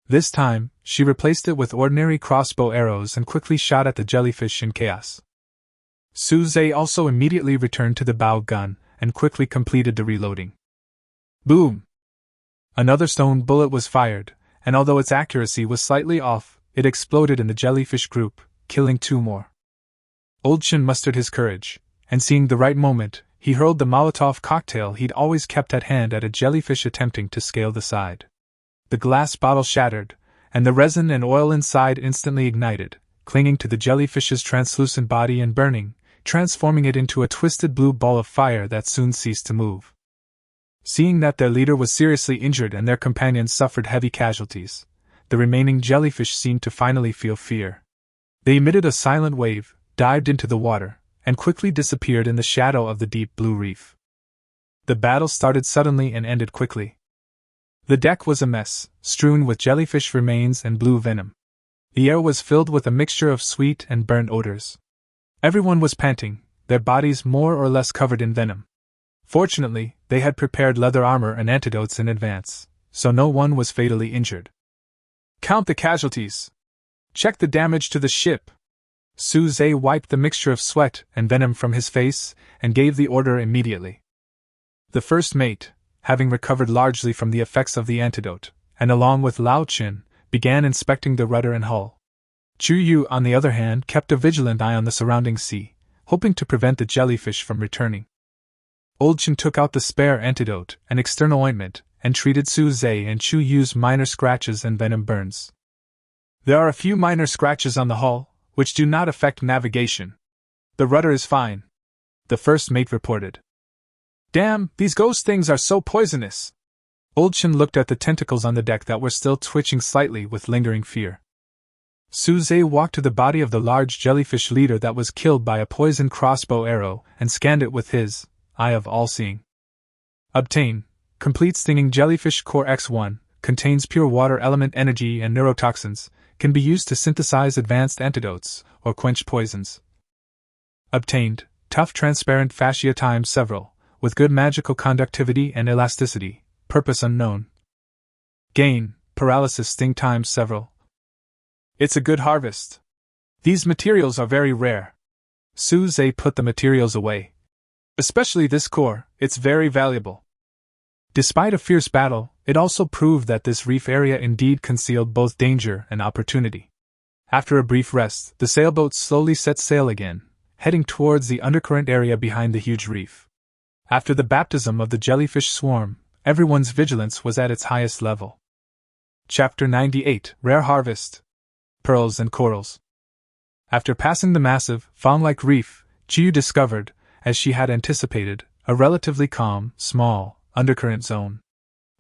This time, she replaced it with ordinary crossbow arrows and quickly shot at the jellyfish in chaos. Su Zhe also immediately returned to the bow gun and quickly completed the reloading. Boom! Another stone bullet was fired, and although its accuracy was slightly off, it exploded in the jellyfish group, killing 2 more. Old Chen mustered his courage, and seeing the right moment, he hurled the Molotov cocktail he'd always kept at hand at a jellyfish attempting to scale the side. The glass bottle shattered, and the resin and oil inside instantly ignited, clinging to the jellyfish's translucent body and burning, transforming it into a twisted blue ball of fire that soon ceased to move. Seeing that their leader was seriously injured and their companions suffered heavy casualties, the remaining jellyfish seemed to finally feel fear. They emitted a silent wave, dived into the water, and quickly disappeared in the shadow of the deep blue reef. The battle started suddenly and ended quickly. The deck was a mess, strewn with jellyfish remains and blue venom. The air was filled with a mixture of sweet and burnt odors. Everyone was panting, their bodies more or less covered in venom. Fortunately, they had prepared leather armor and antidotes in advance, so no one was fatally injured. Count the casualties! Check the damage to the ship! Su Zhe wiped the mixture of sweat and venom from his face and gave the order immediately. The first mate, having recovered largely from the effects of the antidote, and along with Lao Chen, began inspecting the rudder and hull. Chuyu, on the other hand, kept a vigilant eye on the surrounding sea, hoping to prevent the jellyfish from returning. Old Chen took out the spare antidote and external ointment and treated Su Zhe and Chuyu's minor scratches and venom burns. There are a few minor scratches on the hull, which do not affect navigation. The rudder is fine, the first mate reported. Damn, these ghost things are so poisonous! Old Chen looked at the tentacles on the deck that were still twitching slightly with lingering fear. Su Zhe walked to the body of the large jellyfish leader that was killed by a poisoned crossbow arrow and scanned it with his eye of all-seeing. Obtain. Complete stinging jellyfish core X1, contains pure water element energy and neurotoxins, can be used to synthesize advanced antidotes or quench poisons. Obtained. Tough transparent fascia times several, with good magical conductivity and elasticity, purpose unknown. Gain, paralysis sting times several. It's a good harvest. These materials are very rare. Suze put the materials away. Especially this core, it's very valuable. Despite a fierce battle, it also proved that this reef area indeed concealed both danger and opportunity. After a brief rest, the sailboat slowly set sail again, heading towards the undercurrent area behind the huge reef. After the baptism of the jellyfish swarm, everyone's vigilance was at its highest level. Chapter 98: Rare Harvest. Pearls and Corals. After passing the massive, fawn-like reef, Chiyu discovered, as she had anticipated, a relatively calm, small, undercurrent zone.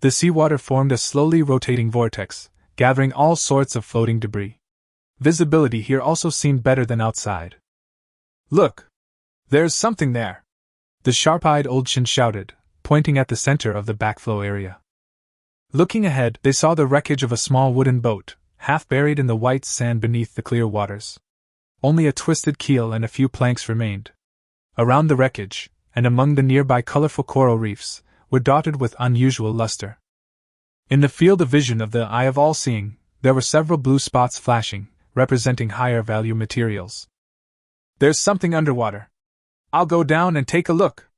The seawater formed a slowly rotating vortex, gathering all sorts of floating debris. Visibility here also seemed better than outside. Look! There's something there! The sharp-eyed Old-chin shouted, pointing at the center of the backflow area. Looking ahead, they saw the wreckage of a small wooden boat, half buried in the white sand beneath the clear waters. Only a twisted keel and a few planks remained. Around the wreckage, and among the nearby colorful coral reefs, were dotted with unusual luster. In the field of vision of the eye of all-seeing, there were several blue spots flashing, representing higher-value materials. There's something underwater. I'll go down and take a look.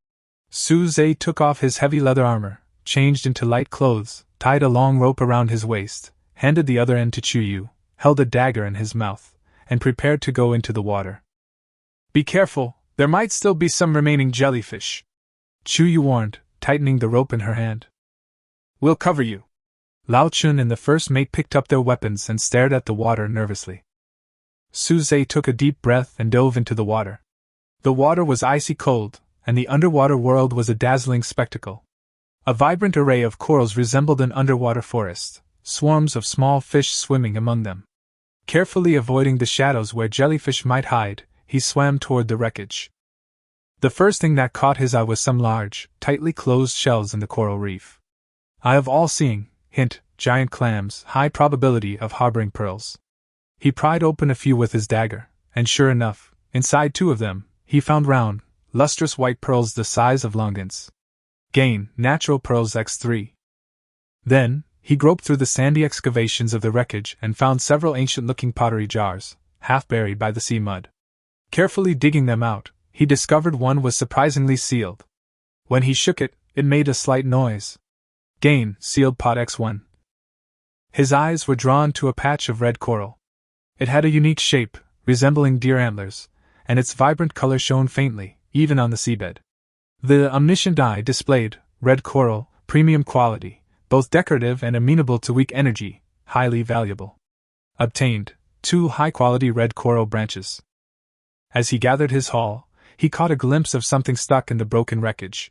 Suze took off his heavy leather armor, changed into light clothes, tied a long rope around his waist, handed the other end to Chuyu, held a dagger in his mouth, and prepared to go into the water. Be careful, there might still be some remaining jellyfish, Chuyu warned, tightening the rope in her hand. We'll cover you. Lao Chun and the first mate picked up their weapons and stared at the water nervously. Suze took a deep breath and dove into the water. The water was icy cold, and the underwater world was a dazzling spectacle. A vibrant array of corals resembled an underwater forest, swarms of small fish swimming among them. Carefully avoiding the shadows where jellyfish might hide, he swam toward the wreckage. The first thing that caught his eye was some large, tightly closed shells in the coral reef. Eye of all-seeing, hint, giant clams, high probability of harboring pearls. He pried open a few with his dagger, and sure enough, inside two of them, he found round, lustrous white pearls the size of longans. Gain, natural pearls x3. Then, he groped through the sandy excavations of the wreckage and found several ancient-looking pottery jars, half buried by the sea mud. Carefully digging them out, he discovered one was surprisingly sealed. When he shook it, it made a slight noise. Gain, sealed pot x1. His eyes were drawn to a patch of red coral. It had a unique shape, resembling deer antlers, and its vibrant color shone faintly, even on the seabed. The omniscient eye displayed, red coral, premium quality, both decorative and amenable to weak energy, highly valuable. Obtained, 2 high-quality red coral branches. As he gathered his haul, he caught a glimpse of something stuck in the broken wreckage.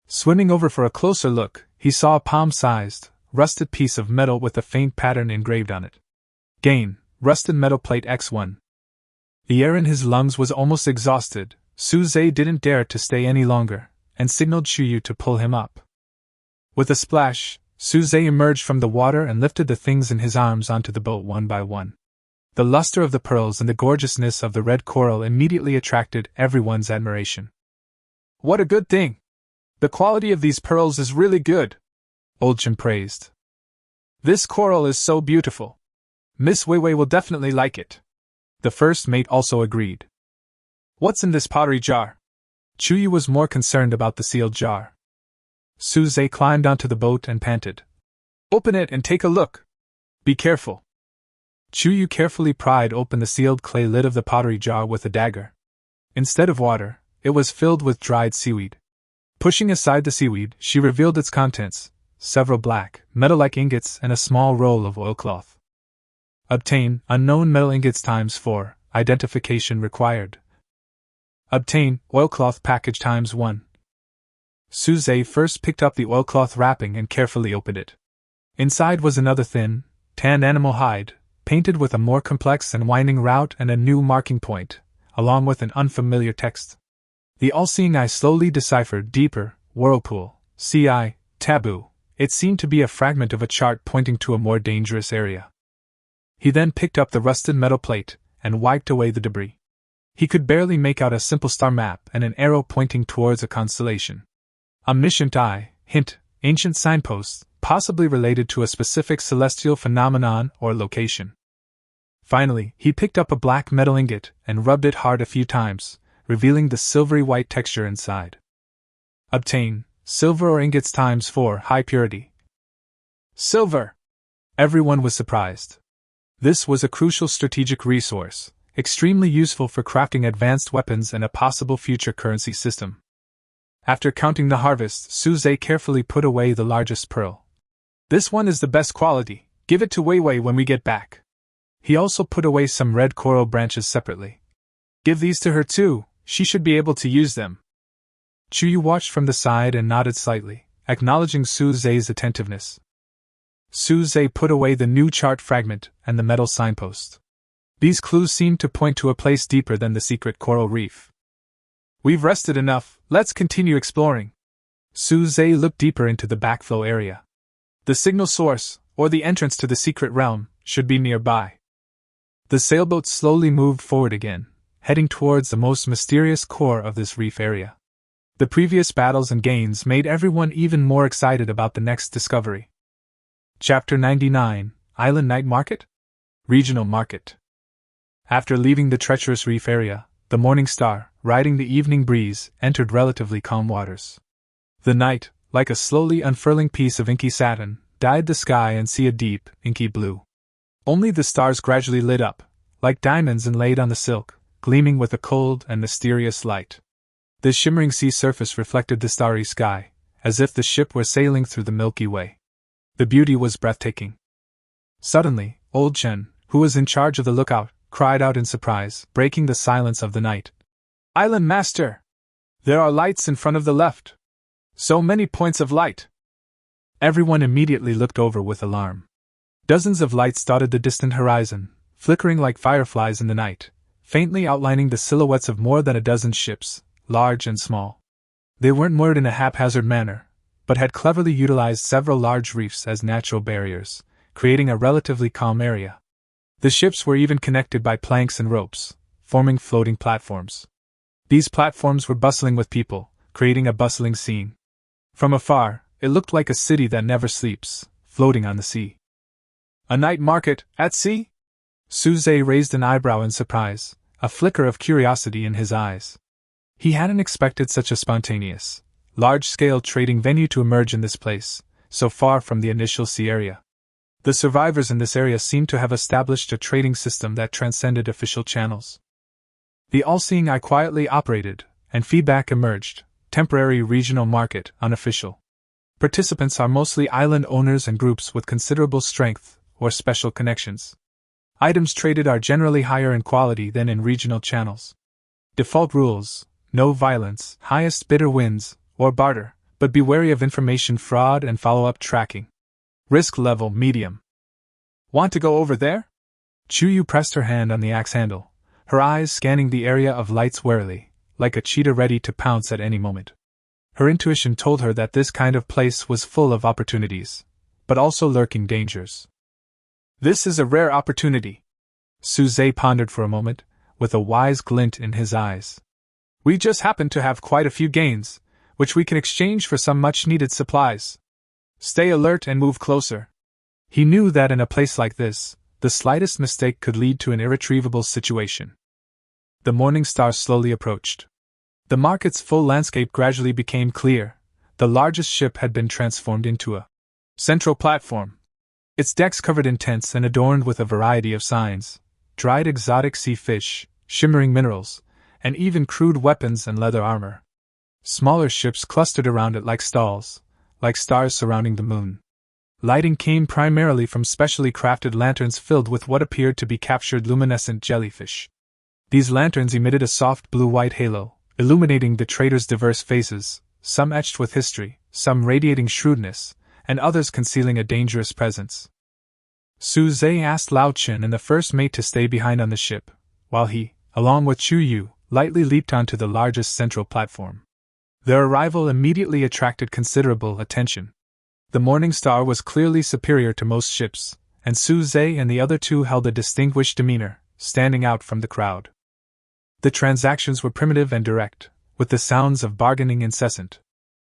Swimming over for a closer look, he saw a palm-sized, rusted piece of metal with a faint pattern engraved on it. Gain, rusted metal plate x1. The air in his lungs was almost exhausted. Suze didn't dare to stay any longer, and signaled Chuyu to pull him up. With a splash, Suze emerged from the water and lifted the things in his arms onto the boat one by one. The luster of the pearls and the gorgeousness of the red coral immediately attracted everyone's admiration. What a good thing! The quality of these pearls is really good, Old-chin praised. This coral is so beautiful. Miss Weiwei will definitely like it. The first mate also agreed. What's in this pottery jar? Chuyu was more concerned about the sealed jar. Suze climbed onto the boat and panted. Open it and take a look. Be careful. Chuyu carefully pried open the sealed clay lid of the pottery jar with a dagger. Instead of water, it was filled with dried seaweed. Pushing aside the seaweed, she revealed its contents, several black, metal-like ingots and a small roll of oilcloth. Obtain, unknown metal ingots ×4, identification required. Obtain, oilcloth package ×1. Suze first picked up the oilcloth wrapping and carefully opened it. Inside was another thin, tanned animal hide, painted with a more complex and winding route and a new marking point, along with an unfamiliar text. The all-seeing eye slowly deciphered deeper, whirlpool, CI, taboo. It seemed to be a fragment of a chart pointing to a more dangerous area. He then picked up the rusted metal plate and wiped away the debris. He could barely make out a simple star map and an arrow pointing towards a constellation. Omniscient eye, hint, ancient signposts, possibly related to a specific celestial phenomenon or location. Finally, he picked up a black metal ingot and rubbed it hard a few times, revealing the silvery white texture inside. Obtain silver ore ingots times 4 high purity. Silver! Everyone was surprised. This was a crucial strategic resource, extremely useful for crafting advanced weapons and a possible future currency system. After counting the harvest, Suze carefully put away the largest pearl. This one is the best quality, give it to Wei Wei when we get back. He also put away some red coral branches separately. Give these to her too, she should be able to use them. Chuyu watched from the side and nodded slightly, acknowledging Suze's attentiveness. Suze put away the new chart fragment and the metal signpost. These clues seemed to point to a place deeper than the secret coral reef. We've rested enough, let's continue exploring. Suze looked deeper into the backflow area. The signal source, or the entrance to the secret realm, should be nearby. The sailboat slowly moved forward again, heading towards the most mysterious core of this reef area. The previous battles and gains made everyone even more excited about the next discovery. Chapter 99, Island Night Market? Regional Market. After leaving the treacherous reef area, the Morning Star, riding the evening breeze, entered relatively calm waters. The night, like a slowly unfurling piece of inky satin, dyed the sky and sea a deep, inky blue. Only the stars gradually lit up, like diamonds inlaid on the silk, gleaming with a cold and mysterious light. The shimmering sea surface reflected the starry sky, as if the ship were sailing through the Milky Way. The beauty was breathtaking. Suddenly, old Chen, who was in charge of the lookout, cried out in surprise, breaking the silence of the night. Island Master! There are lights in front of the left! So many points of light! Everyone immediately looked over with alarm. Dozens of lights dotted the distant horizon, flickering like fireflies in the night, faintly outlining the silhouettes of more than a dozen ships, large and small. They weren't moored in a haphazard manner, but had cleverly utilized several large reefs as natural barriers, creating a relatively calm area. The ships were even connected by planks and ropes, forming floating platforms. These platforms were bustling with people, creating a bustling scene. From afar, it looked like a city that never sleeps, floating on the sea. A night market, at sea? Suze raised an eyebrow in surprise, a flicker of curiosity in his eyes. He hadn't expected such a spontaneous, large-scale trading venue to emerge in this place, so far from the initial sea area. The survivors in this area seemed to have established a trading system that transcended official channels. The all-seeing eye quietly operated, and feedback emerged. Temporary regional market, unofficial. Participants are mostly island owners and groups with considerable strength or special connections. Items traded are generally higher in quality than in regional channels. Default rules: no violence, highest bidder wins, or barter, but be wary of information fraud and follow-up tracking. Risk level medium. Want to go over there? Chuyu pressed her hand on the axe handle, her eyes scanning the area of lights warily, like a cheetah ready to pounce at any moment. Her intuition told her that this kind of place was full of opportunities, but also lurking dangers. This is a rare opportunity. Suze pondered for a moment, with a wise glint in his eyes. We just happen to have quite a few gains, which we can exchange for some much-needed supplies. Stay alert and move closer. He knew that in a place like this, the slightest mistake could lead to an irretrievable situation. The Morning Star slowly approached. The market's full landscape gradually became clear. The largest ship had been transformed into a central platform. Its decks covered in tents and adorned with a variety of signs: dried exotic sea fish, shimmering minerals, and even crude weapons and leather armor. Smaller ships clustered around it like stalls, like stars surrounding the moon. Lighting came primarily from specially crafted lanterns filled with what appeared to be captured luminescent jellyfish. These lanterns emitted a soft blue-white halo, illuminating the traders' diverse faces, some etched with history, some radiating shrewdness, and others concealing a dangerous presence. Suze asked Lao Chen and the first mate to stay behind on the ship, while he, along with Chuyu, lightly leaped onto the largest central platform. Their arrival immediately attracted considerable attention. The Morning Star was clearly superior to most ships, and Suze and the other two held a distinguished demeanor, standing out from the crowd. The transactions were primitive and direct, with the sounds of bargaining incessant.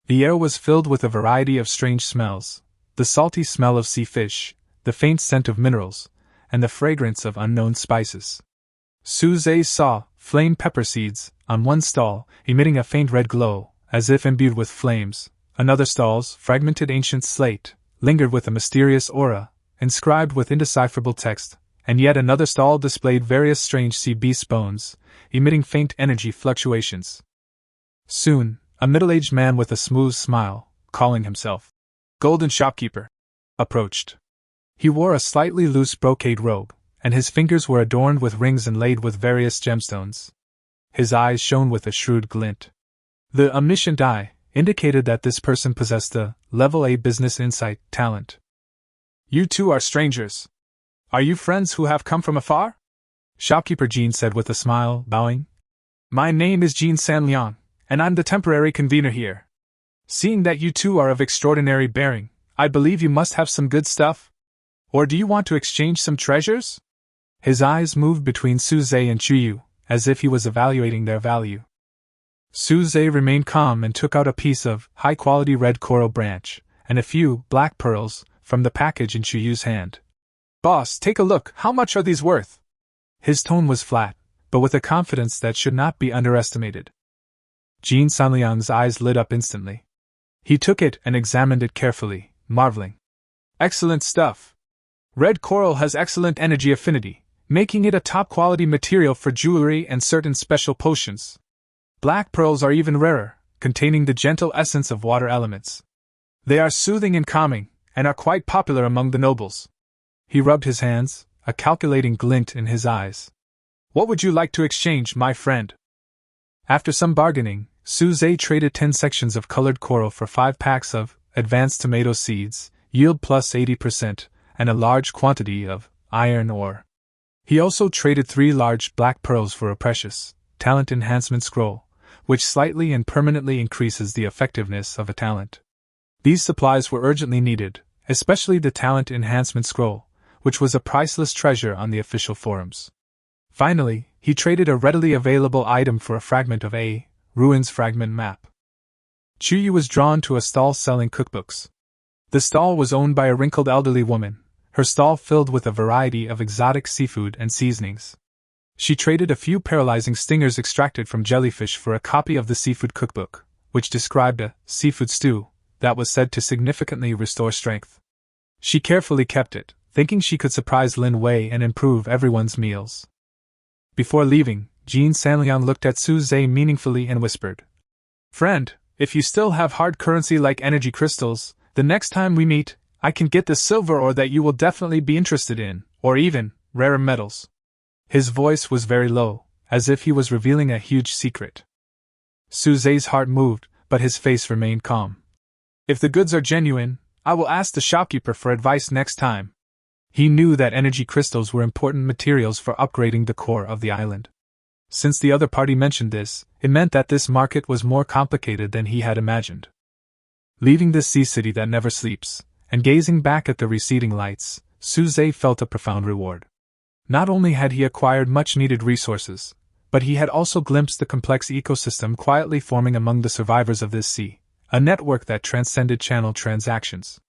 The air was filled with a variety of strange smells, the salty smell of sea fish, the faint scent of minerals, and the fragrance of unknown spices. Suze saw flame pepper seeds on one stall, emitting a faint red glow, as if imbued with flames. Another stall's fragmented ancient slate lingered with a mysterious aura, inscribed with indecipherable text, and yet another stall displayed various strange sea beast bones, emitting faint energy fluctuations. Soon, a middle-aged man with a smooth smile, calling himself Golden Shopkeeper, approached. He wore a slightly loose brocade robe, and his fingers were adorned with rings inlaid with various gemstones. His eyes shone with a shrewd glint. The omniscient eye indicated that this person possessed a level A business insight talent. "You two are strangers. Are you friends who have come from afar?" Shopkeeper Jean said with a smile, bowing. "My name is Jean Sanliang, and I'm the temporary convener here. Seeing that you two are of extraordinary bearing, I believe you must have some good stuff. Or do you want to exchange some treasures?" His eyes moved between Suze and Chuyu, as if he was evaluating their value. Suze remained calm and took out a piece of high-quality red coral branch, and a few black pearls, from the package in Chuyu's hand. "Boss, take a look, how much are these worth?" His tone was flat, but with a confidence that should not be underestimated. Jean Sanliang's eyes lit up instantly. He took it and examined it carefully, marveling. "Excellent stuff. Red coral has excellent energy affinity, making it a top-quality material for jewelry and certain special potions. Black pearls are even rarer, containing the gentle essence of water elements. They are soothing and calming, and are quite popular among the nobles." He rubbed his hands, a calculating glint in his eyes. "What would you like to exchange, my friend?" After some bargaining, Suze traded 10 sections of colored coral for 5 packs of advanced tomato seeds, yield plus 80%, and a large quantity of iron ore. He also traded 3 large black pearls for a precious talent enhancement scroll, which slightly and permanently increases the effectiveness of a talent. These supplies were urgently needed, especially the talent enhancement scroll, which was a priceless treasure on the official forums. Finally, he traded a readily available item for a fragment of a ruins fragment map. Chuyu was drawn to a stall selling cookbooks. The stall was owned by a wrinkled elderly woman, her stall filled with a variety of exotic seafood and seasonings. She traded a few paralyzing stingers extracted from jellyfish for a copy of the seafood cookbook, which described a seafood stew that was said to significantly restore strength. She carefully kept it, thinking she could surprise Lin Wei and improve everyone's meals. Before leaving, Jean Sanliang looked at Suze meaningfully and whispered, "Friend, if you still have hard currency like energy crystals, the next time we meet, I can get the silver ore that you will definitely be interested in, or even rarer metals." His voice was very low, as if he was revealing a huge secret. Suze's heart moved, but his face remained calm. "If the goods are genuine, I will ask the shopkeeper for advice next time." He knew that energy crystals were important materials for upgrading the core of the island. Since the other party mentioned this, it meant that this market was more complicated than he had imagined. Leaving this sea city that never sleeps, and gazing back at the receding lights, Suze felt a profound reward. Not only had he acquired much-needed resources, but he had also glimpsed the complex ecosystem quietly forming among the survivors of this sea, a network that transcended channel transactions.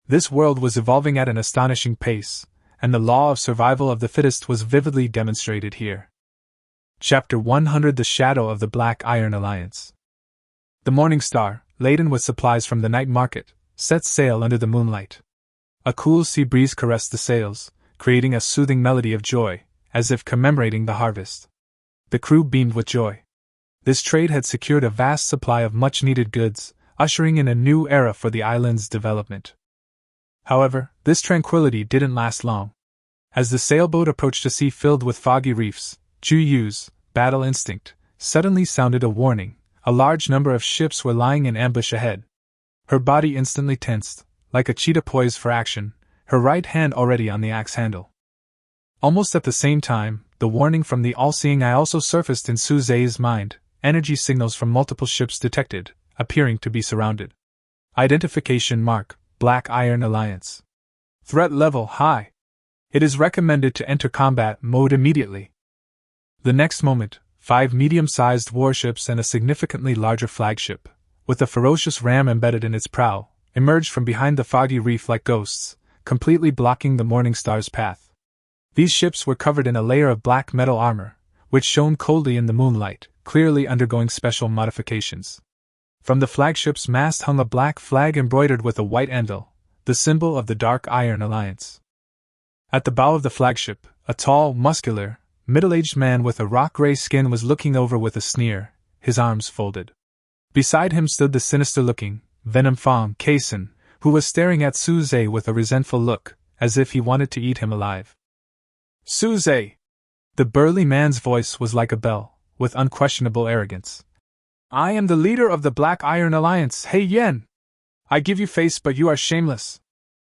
This world was evolving at an astonishing pace, and the law of survival of the fittest was vividly demonstrated here. Chapter 100: The Shadow of the Black Iron Alliance. The Morning Star, laden with supplies from the night market, set sail under the moonlight. A cool sea breeze caressed the sails, creating a soothing melody of joy, as if commemorating the harvest. The crew beamed with joy. This trade had secured a vast supply of much-needed goods, ushering in a new era for the island's development. However, this tranquility didn't last long. As the sailboat approached a sea filled with foggy reefs, Chuyu's battle instinct suddenly sounded a warning. A large number of ships were lying in ambush ahead. Her body instantly tensed, like a cheetah poised for action, her right hand already on the axe handle. Almost at the same time, the warning from the all-seeing eye also surfaced in Suze's mind, energy signals from multiple ships detected, appearing to be surrounded. Identification mark, Black Iron Alliance. Threat level high. It is recommended to enter combat mode immediately. The next moment, 5 medium-sized warships and a significantly larger flagship, with a ferocious ram embedded in its prow, emerged from behind the foggy reef like ghosts, completely blocking the Morning Star's path. These ships were covered in a layer of black metal armor, which shone coldly in the moonlight, clearly undergoing special modifications. From the flagship's mast hung a black flag embroidered with a white anvil, the symbol of the Dark Iron Alliance. At the bow of the flagship, a tall, muscular, middle-aged man with a rock-gray skin was looking over with a sneer, his arms folded. Beside him stood the sinister-looking, venom-fang Kaisen, who was staring at Suze with a resentful look, as if he wanted to eat him alive. Suze! The burly man's voice was like a bell, with unquestionable arrogance. I am the leader of the Black Iron Alliance, Hei Yen! I give you face, but you are shameless.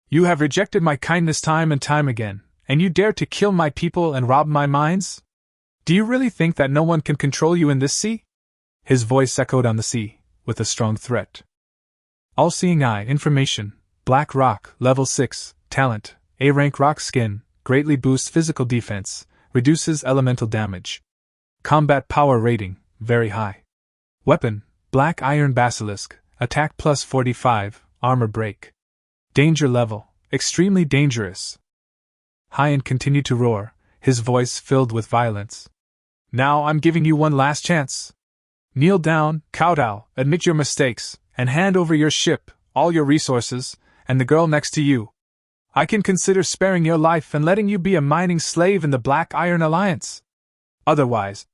You have rejected my kindness time and time again, and you dare to kill my people and rob my mines? Do you really think that no one can control you in this sea? His voice echoed on the sea, with a strong threat. All-seeing eye, information, black rock, level 6, talent, A-rank rock skin, greatly boosts physical defense, reduces elemental damage. Combat power rating, very high. Weapon, black iron basilisk, attack plus 45, armor break. Danger level, extremely dangerous. Hyen continued to roar, his voice filled with violence. Now I'm giving you one last chance. Kneel down, kowtow, admit your mistakes, and hand over your ship, all your resources, and the girl next to you. I can consider sparing your life and letting you be a mining slave in the Black Iron Alliance. Otherwise,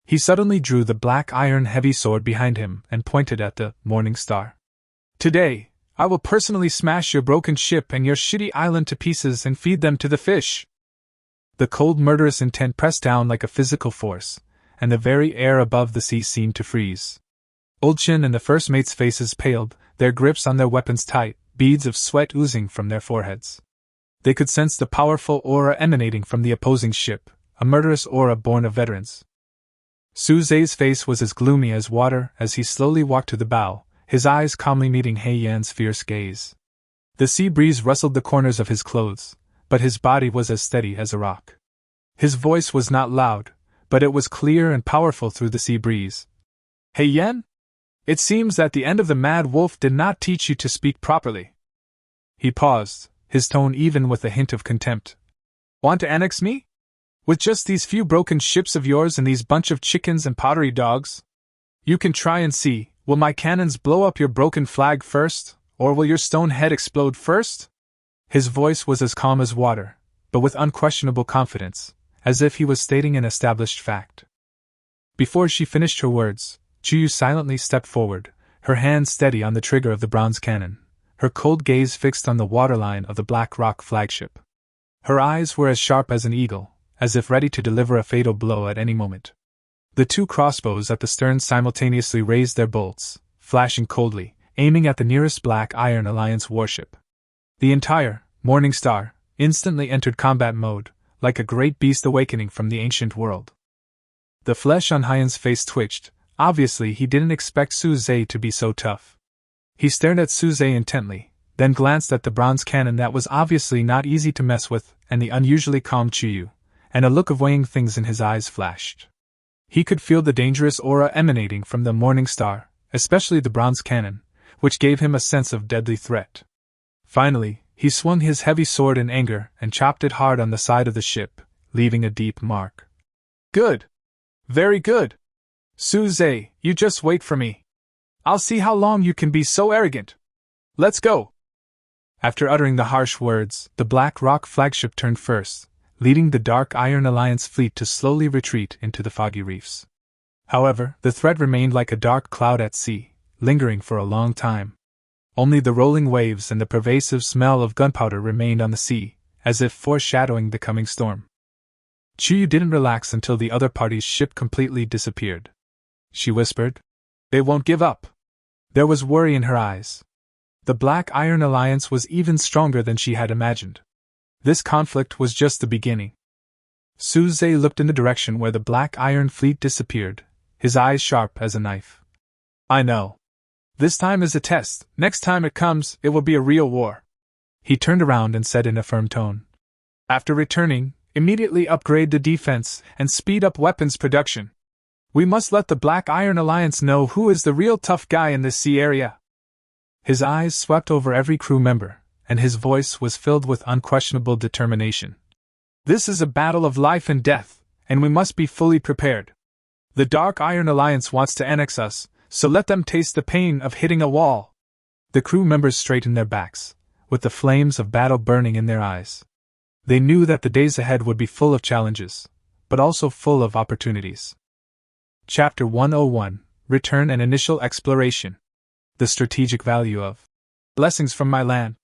he suddenly drew the black iron heavy sword behind him and pointed at the Morning Star. Today, I will personally smash your broken ship and your shitty island to pieces and feed them to the fish. The cold murderous intent pressed down like a physical force, and the very air above the sea seemed to freeze. Ulchin and the first mate's faces paled, their grips on their weapons tight, beads of sweat oozing from their foreheads. They could sense the powerful aura emanating from the opposing ship, a murderous aura born of veterans. Suze's face was as gloomy as water as he slowly walked to the bow, his eyes calmly meeting Hei Yan's fierce gaze. The sea breeze rustled the corners of his clothes, but his body was as steady as a rock. His voice was not loud, but it was clear and powerful through the sea breeze. Hei Yan? It seems that the end of the Mad Wolf did not teach you to speak properly. He paused, his tone even with a hint of contempt. Want to annex me? With just these few broken ships of yours and these bunch of chickens and pottery dogs? You can try and see, will my cannons blow up your broken flag first, or will your stone head explode first? His voice was as calm as water, but with unquestionable confidence, as if he was stating an established fact. Before she finished her words, Chuyu silently stepped forward, her hand steady on the trigger of the bronze cannon, her cold gaze fixed on the waterline of the Black Rock flagship. Her eyes were as sharp as an eagle, as if ready to deliver a fatal blow at any moment. The two crossbows at the stern simultaneously raised their bolts, flashing coldly, aiming at the nearest Black Iron Alliance warship. The entire Morning Star instantly entered combat mode, like a great beast awakening from the ancient world. The flesh on Hyen's face twitched. Obviously he didn't expect Suze to be so tough. He stared at Suze intently, then glanced at the bronze cannon that was obviously not easy to mess with, and the unusually calm Chuyu, and a look of weighing things in his eyes flashed. He could feel the dangerous aura emanating from the Morning Star, especially the bronze cannon, which gave him a sense of deadly threat. Finally, he swung his heavy sword in anger and chopped it hard on the side of the ship, leaving a deep mark. Good! Very good! Suze, you just wait for me. I'll see how long you can be so arrogant. Let's go! After uttering the harsh words, the Black Rock flagship turned first, leading the Dark Iron Alliance fleet to slowly retreat into the foggy reefs. However, the threat remained like a dark cloud at sea, lingering for a long time. Only the rolling waves and the pervasive smell of gunpowder remained on the sea, as if foreshadowing the coming storm. Chuyu didn't relax until the other party's ship completely disappeared. She whispered, "They won't give up." There was worry in her eyes. The Black Iron Alliance was even stronger than she had imagined. This conflict was just the beginning. Suze looked in the direction where the Black Iron fleet disappeared, his eyes sharp as a knife. I know. This time is a test. Next time it comes, it will be a real war. He turned around and said in a firm tone. After returning, immediately upgrade the defense and speed up weapons production. We must let the Black Iron Alliance know who is the real tough guy in this sea area. His eyes swept over every crew member, and his voice was filled with unquestionable determination. "This is a battle of life and death, and we must be fully prepared. The Dark Iron Alliance wants to annex us, so let them taste the pain of hitting a wall." The crew members straightened their backs, with the flames of battle burning in their eyes. They knew that the days ahead would be full of challenges, but also full of opportunities. Chapter 101: Return and Initial Exploration. The Strategic Value of Blessings from My Land.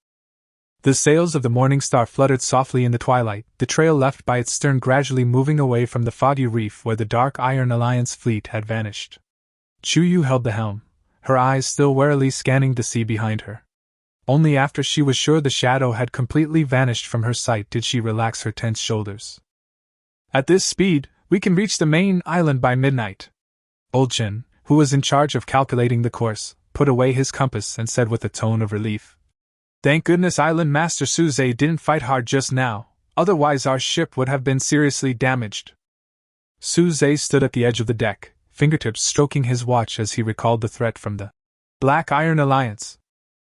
The sails of the Morning Star fluttered softly in the twilight, the trail left by its stern gradually moving away from the foggy reef where the Dark Iron Alliance fleet had vanished. Chuyu held the helm, her eyes still warily scanning the sea behind her. Only after she was sure the shadow had completely vanished from her sight did she relax her tense shoulders. "At this speed, we can reach the main island by midnight." Old Chen, who was in charge of calculating the course, put away his compass and said with a tone of relief, "Thank goodness Island Master Suze didn't fight hard just now, otherwise our ship would have been seriously damaged." Suze stood at the edge of the deck, fingertips stroking his watch as he recalled the threat from the Black Iron Alliance.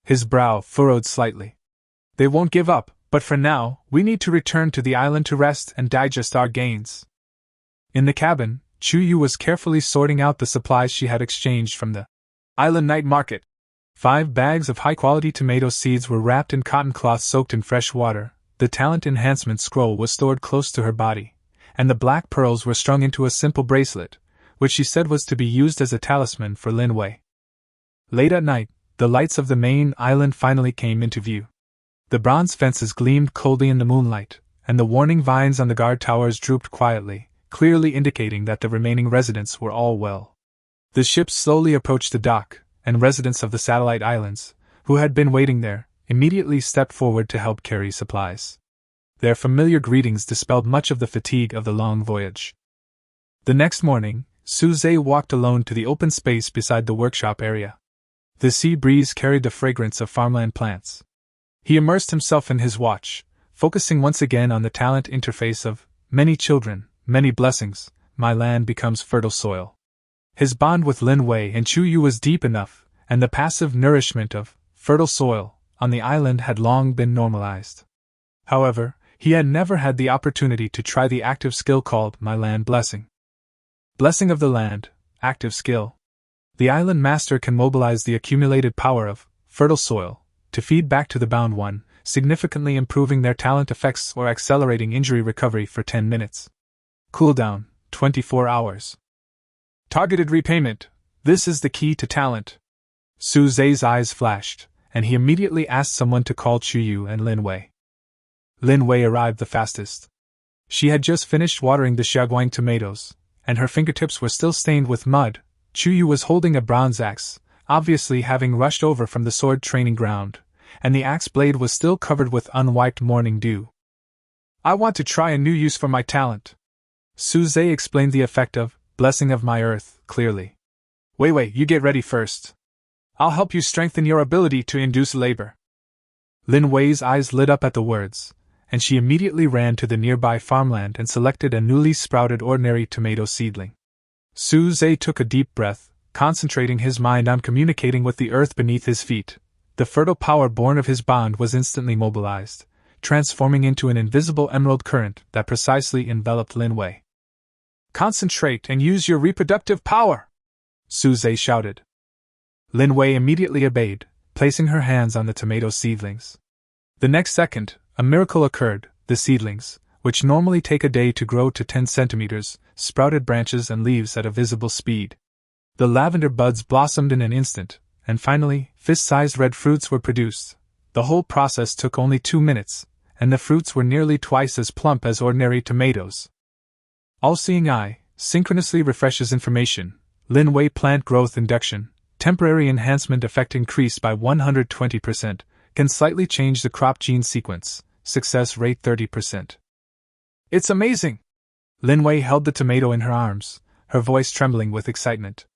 His brow furrowed slightly. "They won't give up, but for now, we need to return to the island to rest and digest our gains." In the cabin, Chuyu was carefully sorting out the supplies she had exchanged from the island night market. 5 bags of high-quality tomato seeds were wrapped in cotton cloth soaked in fresh water, the talent enhancement scroll was stored close to her body, and the black pearls were strung into a simple bracelet, which she said was to be used as a talisman for Lin Wei. Late at night, the lights of the main island finally came into view. The bronze fences gleamed coldly in the moonlight, and the warning vines on the guard towers drooped quietly, clearly indicating that the remaining residents were all well. The ship slowly approached the dock, and residents of the satellite islands, who had been waiting there, immediately stepped forward to help carry supplies. Their familiar greetings dispelled much of the fatigue of the long voyage. The next morning, Suze walked alone to the open space beside the workshop area. The sea breeze carried the fragrance of farmland plants. He immersed himself in his watch, focusing once again on the talent interface of many children, many blessings, my land becomes fertile soil. His bond with Lin Wei and Chuyu was deep enough, and the passive nourishment of fertile soil on the island had long been normalized. However, he had never had the opportunity to try the active skill called My Land Blessing. Blessing of the Land, active skill. The island master can mobilize the accumulated power of fertile soil to feed back to the bound one, significantly improving their talent effects or accelerating injury recovery for 10 minutes. Cooldown, 24 hours. Targeted repayment. This is the key to talent. Suze's eyes flashed, and he immediately asked someone to call Chuyu and Lin Wei. Lin Wei arrived the fastest. She had just finished watering the Xiaoguang tomatoes, and her fingertips were still stained with mud. Chuyu was holding a bronze axe, obviously having rushed over from the sword training ground, and the axe blade was still covered with unwiped morning dew. "I want to try a new use for my talent." Suze explained the effect of Blessing of My Earth clearly. Wait, you get ready first. I'll help you strengthen your ability to induce labor." Lin Wei's eyes lit up at the words, and she immediately ran to the nearby farmland and selected a newly sprouted ordinary tomato seedling. Suze took a deep breath, concentrating his mind on communicating with the earth beneath his feet. The fertile power born of his bond was instantly mobilized, transforming into an invisible emerald current that precisely enveloped Lin Wei. "Concentrate and use your reproductive power!" Suze shouted. Lin Wei immediately obeyed, placing her hands on the tomato seedlings. The next second, a miracle occurred. The seedlings, which normally take a day to grow to 10 centimeters, sprouted branches and leaves at a visible speed. The lavender buds blossomed in an instant, and finally, fist-sized red fruits were produced. The whole process took only 2 minutes, and the fruits were nearly twice as plump as ordinary tomatoes. All-Seeing Eye synchronously refreshes information. Lin Wei plant growth induction, temporary enhancement effect increased by 120%, can slightly change the crop gene sequence, success rate 30%. "It's amazing!" Lin Wei held the tomato in her arms, her voice trembling with excitement.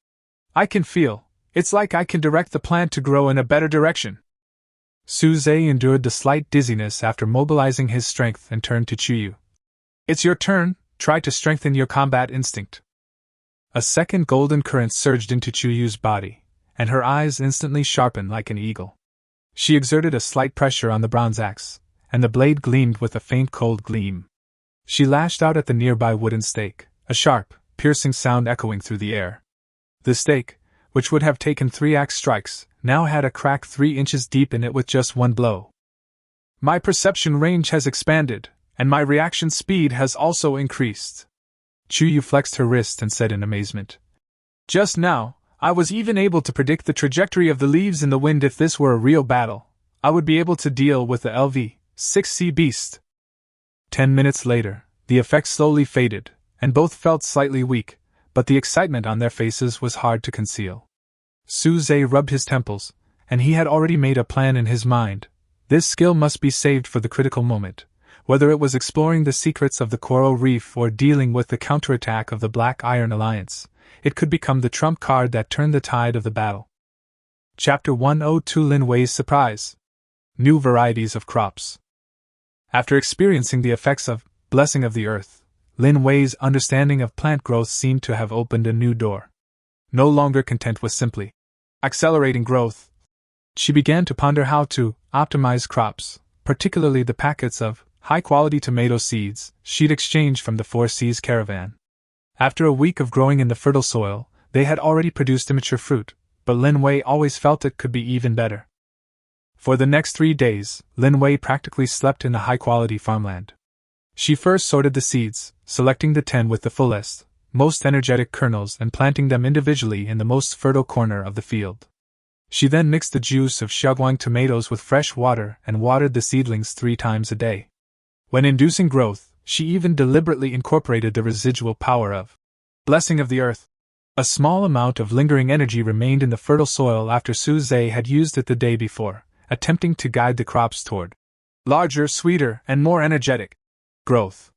"I can feel, it's like I can direct the plant to grow in a better direction." Suze endured the slight dizziness after mobilizing his strength and turned to Chuyu. "It's your turn, try to strengthen your combat instinct." A second golden current surged into Chuyu's body, and her eyes instantly sharpened like an eagle. She exerted a slight pressure on the bronze axe, and the blade gleamed with a faint cold gleam. She lashed out at the nearby wooden stake, a sharp, piercing sound echoing through the air. The stake, which would have taken 3 axe strikes, now had a crack 3 inches deep in it with just one blow. My perception range has expanded, and my reaction speed has also increased. Chuyu flexed her wrist and said in amazement. Just now, I was even able to predict the trajectory of the leaves in the wind. If this were a real battle, I would be able to deal with the LV-6C beast. 10 minutes later, the effect slowly faded, and both felt slightly weak, but the excitement on their faces was hard to conceal. Su-zhe rubbed his temples, and he had already made a plan in his mind. This skill must be saved for the critical moment, whether it was exploring the secrets of the coral reef or dealing with the counterattack of the Black Iron Alliance. It could become the trump card that turned the tide of the battle. Chapter 102: Lin Wei's Surprise. New Varieties of Crops. After experiencing the effects of Blessing of the Earth, Lin Wei's understanding of plant growth seemed to have opened a new door. No longer content with simply accelerating growth, she began to ponder how to optimize crops, particularly the packets of high-quality tomato seeds she'd exchanged from the 4C's caravan. After a week of growing in the fertile soil, they had already produced immature fruit, but Lin Wei always felt it could be even better. For the next 3 days, Lin Wei practically slept in the high-quality farmland. She first sorted the seeds, selecting the 10 with the fullest, most energetic kernels and planting them individually in the most fertile corner of the field. She then mixed the juice of Shaoguang tomatoes with fresh water and watered the seedlings 3 times a day. When inducing growth, she even deliberately incorporated the residual power of Blessing of the Earth. A small amount of lingering energy remained in the fertile soil after Su-zhe had used it the day before, attempting to guide the crops toward larger, sweeter, and more energetic growth.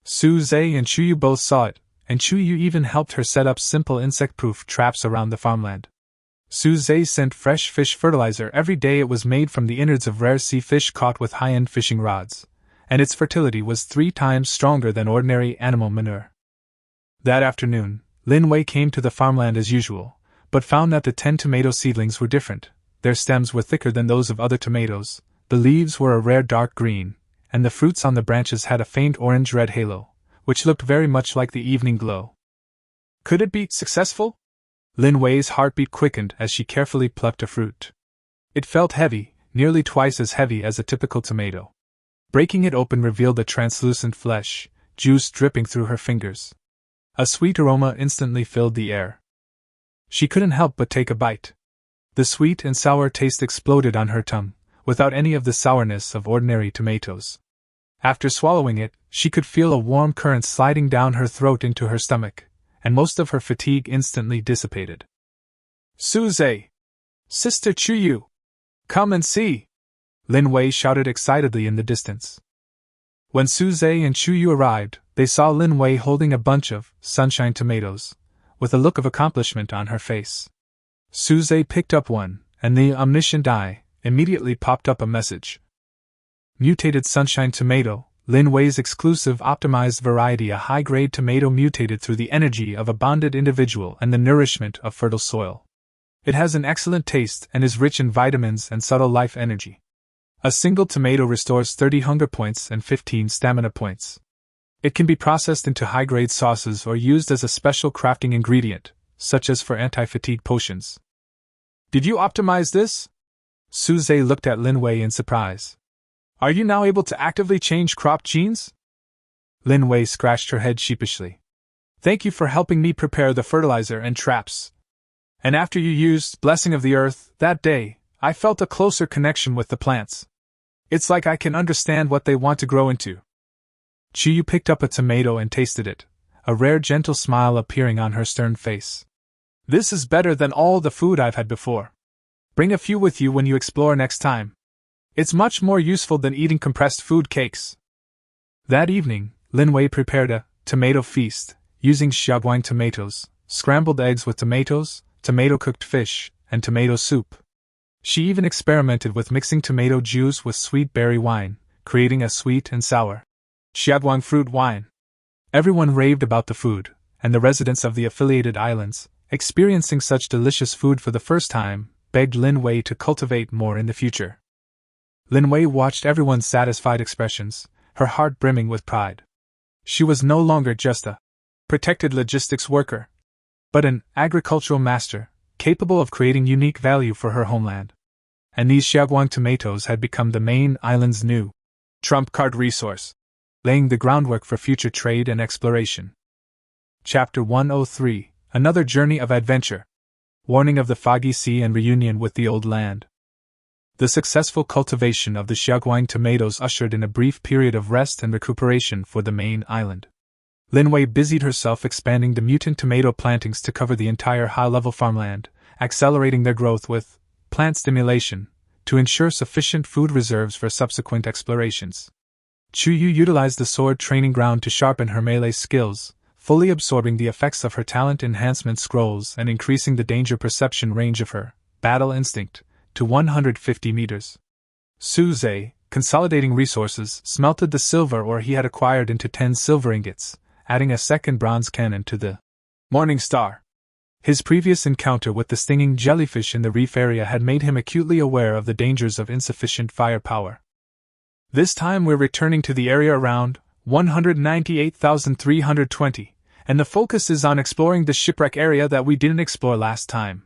Su-zhe and Chuyu both saw it, and Chuyu even helped her set up simple insect-proof traps around the farmland. Su-zhe sent fresh fish fertilizer every day. It was made from the innards of rare sea fish caught with high-end fishing rods, and its fertility was 3 times stronger than ordinary animal manure. That afternoon, Lin Wei came to the farmland as usual, but found that the 10 tomato seedlings were different. Their stems were thicker than those of other tomatoes, the leaves were a rare dark green, and the fruits on the branches had a faint orange-red halo, which looked very much like the evening glow. Could it be successful? Lin Wei's heartbeat quickened as she carefully plucked a fruit. It felt heavy, nearly twice as heavy as a typical tomato. Breaking it open revealed the translucent flesh, juice dripping through her fingers. A sweet aroma instantly filled the air. She couldn't help but take a bite. The sweet and sour taste exploded on her tongue, without any of the sourness of ordinary tomatoes. After swallowing it, she could feel a warm current sliding down her throat into her stomach, and most of her fatigue instantly dissipated. Su-zhe! Sister Chuyu! Come and see! Lin Wei shouted excitedly in the distance. When Su-zhe and Chuyu arrived, they saw Lin Wei holding a bunch of sunshine tomatoes, with a look of accomplishment on her face. Su-zhe picked up one, and the omniscient eye immediately popped up a message. Mutated sunshine tomato, Lin Wei's exclusive optimized variety, a high-grade tomato mutated through the energy of a bonded individual and the nourishment of fertile soil. It has an excellent taste and is rich in vitamins and subtle life energy. A single tomato restores 30 hunger points and 15 stamina points. It can be processed into high-grade sauces or used as a special crafting ingredient, such as for anti-fatigue potions. Did you optimize this? Su-zhe looked at Lin Wei in surprise. Are you now able to actively change crop genes? Lin Wei scratched her head sheepishly. Thank you for helping me prepare the fertilizer and traps. And after you used Blessing of the Earth that day, I felt a closer connection with the plants. It's like I can understand what they want to grow into. Chuyu picked up a tomato and tasted it, a rare gentle smile appearing on her stern face. This is better than all the food I've had before. Bring a few with you when you explore next time. It's much more useful than eating compressed food cakes. That evening, Lin Wei prepared a tomato feast, using Shaoguang tomatoes, scrambled eggs with tomatoes, tomato-cooked fish, and tomato soup. She even experimented with mixing tomato juice with sweet berry wine, creating a sweet and sour Shaoguang fruit wine. Everyone raved about the food, and the residents of the affiliated islands, experiencing such delicious food for the first time, begged Lin Wei to cultivate more in the future. Lin Wei watched everyone's satisfied expressions, her heart brimming with pride. She was no longer just a protected logistics worker, but an agricultural master, capable of creating unique value for her homeland. And these Xiaoguang tomatoes had become the main island's new trump card resource, laying the groundwork for future trade and exploration. Chapter 103: Another Journey of Adventure. Warning of the Foggy Sea and Reunion with the Old Land. The successful cultivation of the Xiaoguang tomatoes ushered in a brief period of rest and recuperation for the main island. Lin Wei busied herself expanding the mutant tomato plantings to cover the entire high-level farmland, accelerating their growth with plant stimulation to ensure sufficient food reserves for subsequent explorations. Chu Yu utilized the sword training ground to sharpen her melee skills, fully absorbing the effects of her talent enhancement scrolls and increasing the danger perception range of her battle instinct to 150 meters. Su Zhe, consolidating resources, smelted the silver ore he had acquired into 10 silver ingots, adding a second bronze cannon to the Morning Star. His previous encounter with the stinging jellyfish in the reef area had made him acutely aware of the dangers of insufficient firepower. This time we're returning to the area around 198,320, and the focus is on exploring the shipwreck area that we didn't explore last time.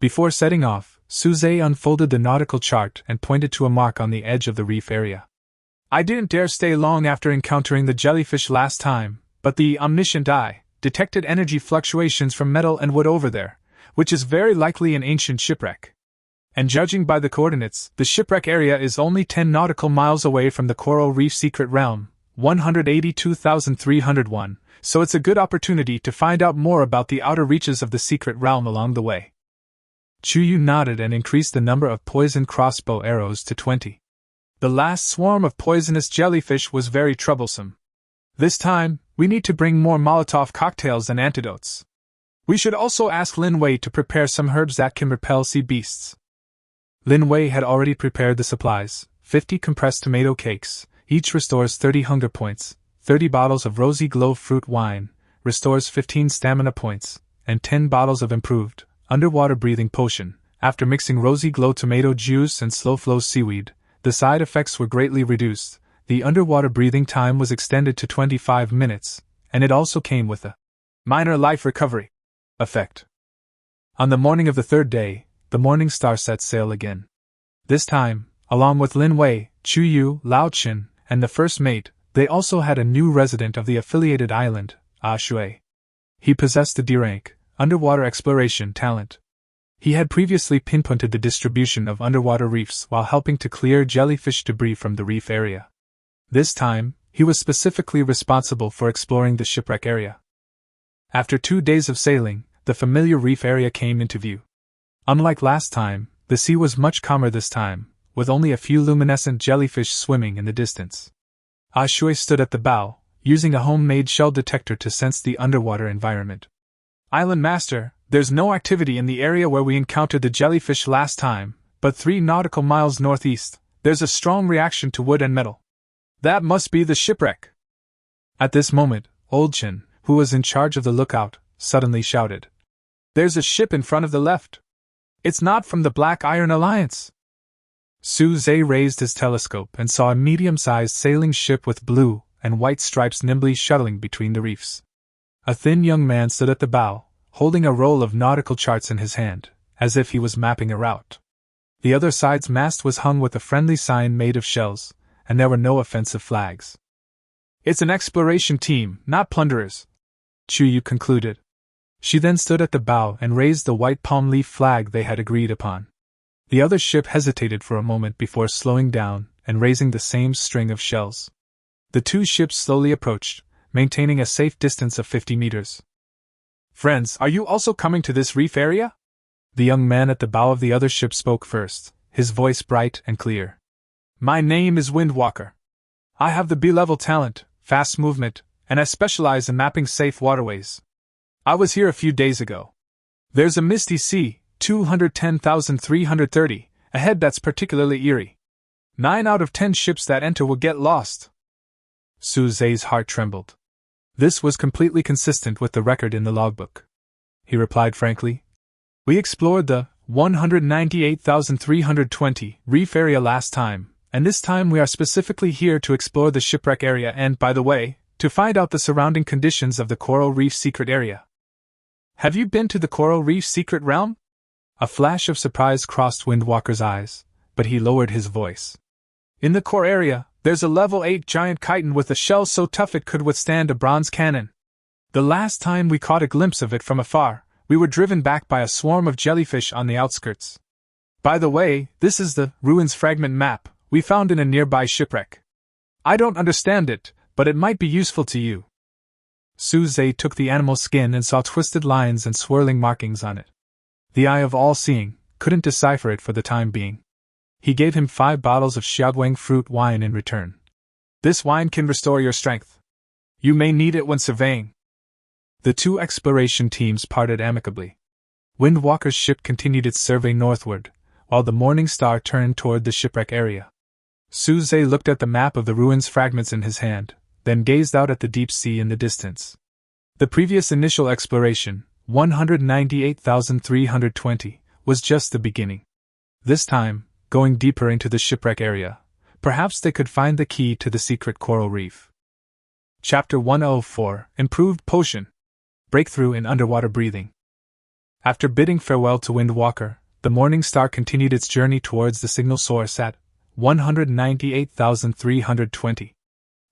Before setting off, Su Zhe unfolded the nautical chart and pointed to a mark on the edge of the reef area. I didn't dare stay long after encountering the jellyfish last time, but the omniscient eye detected energy fluctuations from metal and wood over there, which is very likely an ancient shipwreck. And judging by the coordinates, the shipwreck area is only 10 nautical miles away from the coral reef secret realm, 182,301, so it's a good opportunity to find out more about the outer reaches of the secret realm along the way. Chu Yu nodded and increased the number of poison crossbow arrows to 20. The last swarm of poisonous jellyfish was very troublesome. This time, we need to bring more Molotov cocktails and antidotes. We should also ask Lin Wei to prepare some herbs that can repel sea beasts. Lin Wei had already prepared the supplies: 50 compressed tomato cakes, each restores 30 hunger points, 30 bottles of rosy glow fruit wine, restores 15 stamina points, and 10 bottles of improved underwater breathing potion. After mixing rosy glow tomato juice and slow flow seaweed, the side effects were greatly reduced. The underwater breathing time was extended to 25 minutes, and it also came with a minor life recovery effect. On the morning of the third day, the Morning Star set sail again. This time, along with Lin Wei, Chu Yu, Lao Qin, and the first mate, they also had a new resident of the affiliated island, Ah Shui. He possessed a D-rank underwater exploration talent. He had previously pinpointed the distribution of underwater reefs while helping to clear jellyfish debris from the reef area. This time, he was specifically responsible for exploring the shipwreck area. After 2 days of sailing, the familiar reef area came into view. Unlike last time, the sea was much calmer this time, with only a few luminescent jellyfish swimming in the distance. Ah Shui stood at the bow, using a homemade shell detector to sense the underwater environment. Island Master, there's no activity in the area where we encountered the jellyfish last time, but 3 nautical miles northeast, there's a strong reaction to wood and metal. That must be the shipwreck. At this moment, Old Chin, who was in charge of the lookout, suddenly shouted, "There's a ship in front of the left. It's not from the Black Iron Alliance." Su Zhe raised his telescope and saw a medium-sized sailing ship with blue and white stripes nimbly shuttling between the reefs. A thin young man stood at the bow, holding a roll of nautical charts in his hand, as if he was mapping a route. The other side's mast was hung with a friendly sign made of shells, and there were no offensive flags. "It's an exploration team, not plunderers," Chu Yu concluded. She then stood at the bow and raised the white palm leaf flag they had agreed upon. The other ship hesitated for a moment before slowing down and raising the same string of shells. The 2 ships slowly approached, maintaining a safe distance of 50 meters. "Friends, are you also coming to this reef area?" The young man at the bow of the other ship spoke first, his voice bright and clear. "My name is Windwalker. I have the B-level talent, fast movement, and I specialize in mapping safe waterways. I was here a few days ago. There's a misty sea, 210,330, ahead that's particularly eerie. 9 out of 10 ships that enter will get lost." Su Zhe's heart trembled. This was completely consistent with the record in the logbook. He replied frankly, "We explored the 198,320 reef area last time, and this time we are specifically here to explore the shipwreck area and, by the way, to find out the surrounding conditions of the coral reef secret area. Have you been to the coral reef secret realm? A flash of surprise crossed Windwalker's eyes, but he lowered his voice. In the core area, there's a level 8 giant chitin with a shell so tough it could withstand a bronze cannon. The last time we caught a glimpse of it from afar, we were driven back by a swarm of jellyfish on the outskirts. By the way, this is the ruins fragment map we found in a nearby shipwreck. I don't understand it, but it might be useful to you. Suze took the animal skin and saw twisted lines and swirling markings on it. The eye of all-seeing couldn't decipher it for the time being. He gave him 5 bottles of xiaoguang fruit wine in return. This wine can restore your strength. You may need it when surveying. The 2 exploration teams parted amicably. Windwalker's ship continued its survey northward, while the Morning Star turned toward the shipwreck area. Suze looked at the map of the ruins fragments in his hand, then gazed out at the deep sea in the distance. The previous initial exploration, 198,320, was just the beginning. This time, going deeper into the shipwreck area, perhaps they could find the key to the secret coral reef. Chapter 104, Improved Potion. Breakthrough in Underwater Breathing. After bidding farewell to Windwalker, the Morning Star continued its journey towards the signal source at 198,320.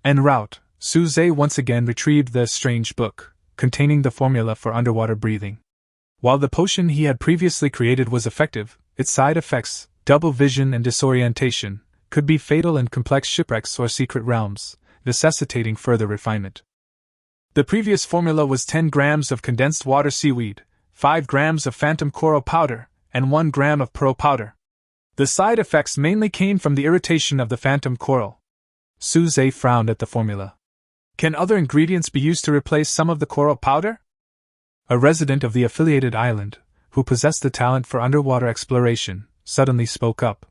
En route, Suze once again retrieved the strange book, containing the formula for underwater breathing. While the potion he had previously created was effective, its side effects, double vision and disorientation, could be fatal in complex shipwrecks or secret realms, necessitating further refinement. The previous formula was 10 grams of condensed water seaweed, 5 grams of phantom coral powder, and 1 gram of pearl powder. The side effects mainly came from the irritation of the phantom coral. Suze frowned at the formula. Can other ingredients be used to replace some of the coral powder? A resident of the affiliated island, who possessed the talent for underwater exploration, suddenly spoke up.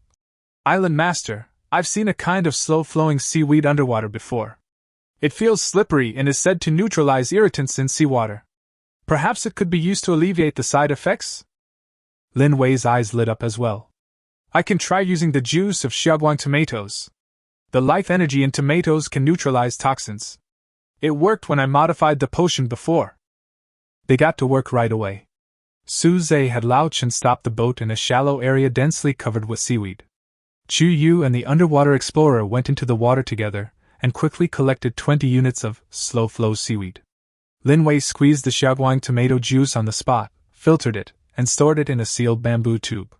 Island Master, I've seen a kind of slow-flowing seaweed underwater before. It feels slippery and is said to neutralize irritants in seawater. Perhaps it could be used to alleviate the side effects? Lin Wei's eyes lit up as well. I can try using the juice of xiaoguang tomatoes. The life energy in tomatoes can neutralize toxins. It worked when I modified the potion before. They got to work right away. Suze had Lao Chen stop the boat in a shallow area densely covered with seaweed. Chu Yu and the underwater explorer went into the water together and quickly collected 20 units of slow-flow seaweed. Lin Wei squeezed the xiaoguang tomato juice on the spot, filtered it, and stored it in a sealed bamboo tube.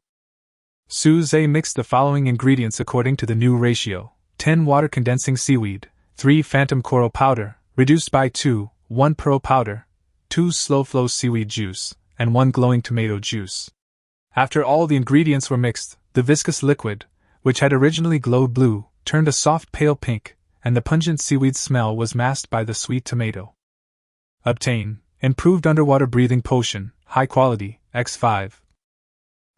Suze mixed the following ingredients according to the new ratio: 10 water-condensing seaweed, 3 phantom coral powder, reduced by 2, 1 pearl powder, 2 slow-flow seaweed juice, and 1 glowing tomato juice. After all the ingredients were mixed, the viscous liquid, which had originally glowed blue, turned a soft pale pink, and the pungent seaweed smell was masked by the sweet tomato. Obtain Improved Underwater Breathing Potion, High Quality, X5.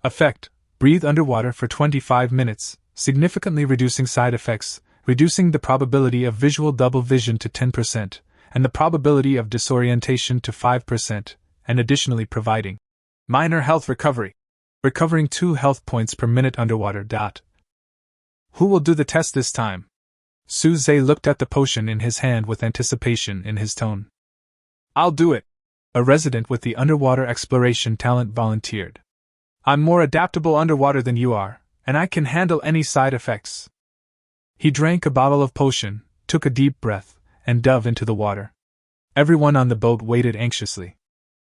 Effect: breathe underwater for 25 minutes, significantly reducing side effects, reducing the probability of visual double vision to 10%, and the probability of disorientation to 5%, and additionally providing minor health recovery, recovering 2 health points per minute underwater. Who will do the test this time? Suze looked at the potion in his hand with anticipation in his tone. I'll do it, a resident with the underwater exploration talent volunteered. I'm more adaptable underwater than you are, and I can handle any side effects. He drank a bottle of potion, took a deep breath, and dove into the water. Everyone on the boat waited anxiously.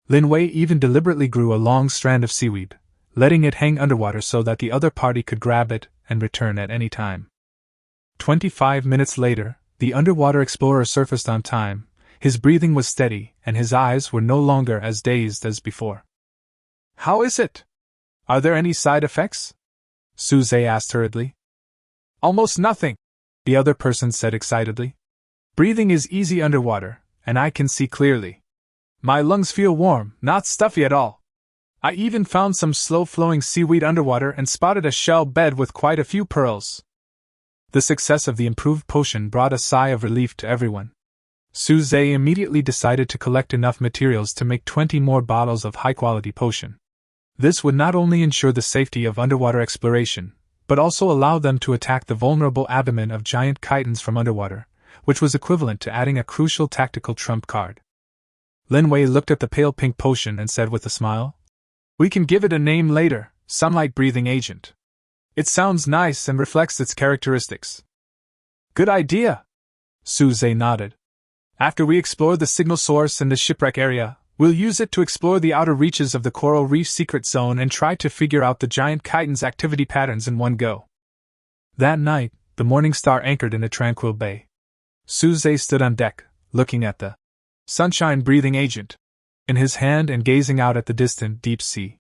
Lin Wei even deliberately grew a long strand of seaweed, letting it hang underwater so that the other party could grab it and return at any time. 25 minutes later, the underwater explorer surfaced on time. His breathing was steady, and his eyes were no longer as dazed as before. How is it? Are there any side effects? Suze asked hurriedly. Almost nothing, the other person said excitedly. Breathing is easy underwater, and I can see clearly. My lungs feel warm, not stuffy at all. I even found some slow-flowing seaweed underwater and spotted a shell bed with quite a few pearls. The success of the improved potion brought a sigh of relief to everyone. Suze immediately decided to collect enough materials to make 20 more bottles of high-quality potion. This would not only ensure the safety of underwater exploration, but also allow them to attack the vulnerable abdomen of giant chitons from underwater, which was equivalent to adding a crucial tactical trump card. Lin Wei looked at the pale pink potion and said with a smile, "We can give it a name later, sunlight-breathing agent. It sounds nice and reflects its characteristics." "Good idea," Su Zhe nodded. "After we explore the signal source and the shipwreck area, we'll use it to explore the outer reaches of the coral reef secret zone and try to figure out the giant chiton's activity patterns in one go." That night, the Morning Star anchored in a tranquil bay. Su Zhe stood on deck, looking at the sunshine-breathing agent in his hand and gazing out at the distant deep sea.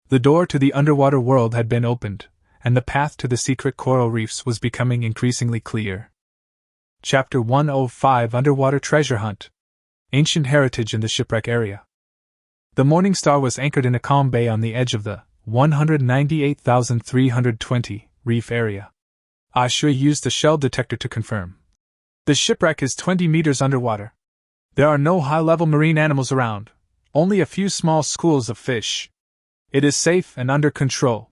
The door to the underwater world had been opened, and the path to the secret coral reefs was becoming increasingly clear. Chapter 105: Underwater Treasure Hunt. Ancient Heritage in the Shipwreck Area. The Morning Star was anchored in a calm bay on the edge of the 198,320 reef area. Shui used a shell detector to confirm. The shipwreck is 20 meters underwater. There are no high-level marine animals around, only a few small schools of fish. It is safe and under control.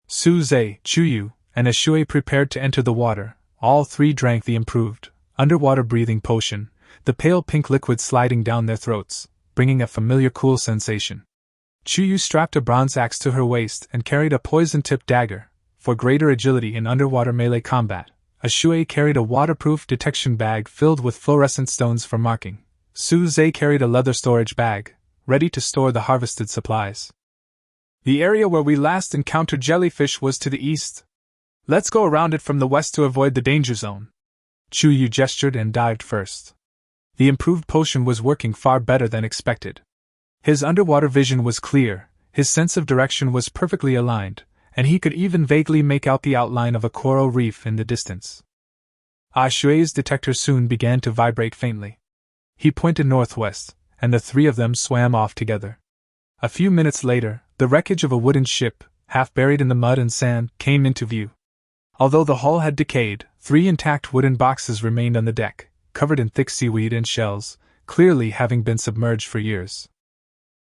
Su Zhe, Chuyu, and Shui prepared to enter the water. All three drank the improved, underwater breathing potion, the pale pink liquid sliding down their throats, bringing a familiar cool sensation. Chuyu strapped a bronze axe to her waist and carried a poison-tipped dagger, for greater agility in underwater melee combat. Shui carried a waterproof detection bag filled with fluorescent stones for marking. Su Zhe carried a leather storage bag, ready to store the harvested supplies. The area where we last encountered jellyfish was to the east. Let's go around it from the west to avoid the danger zone. Chuyu gestured and dived first. The improved potion was working far better than expected. His underwater vision was clear, his sense of direction was perfectly aligned, and he could even vaguely make out the outline of a coral reef in the distance. Shui's detector soon began to vibrate faintly. He pointed northwest, and the three of them swam off together. A few minutes later, the wreckage of a wooden ship, half buried in the mud and sand, came into view. Although the hull had decayed, 3 intact wooden boxes remained on the deck, covered in thick seaweed and shells, clearly having been submerged for years.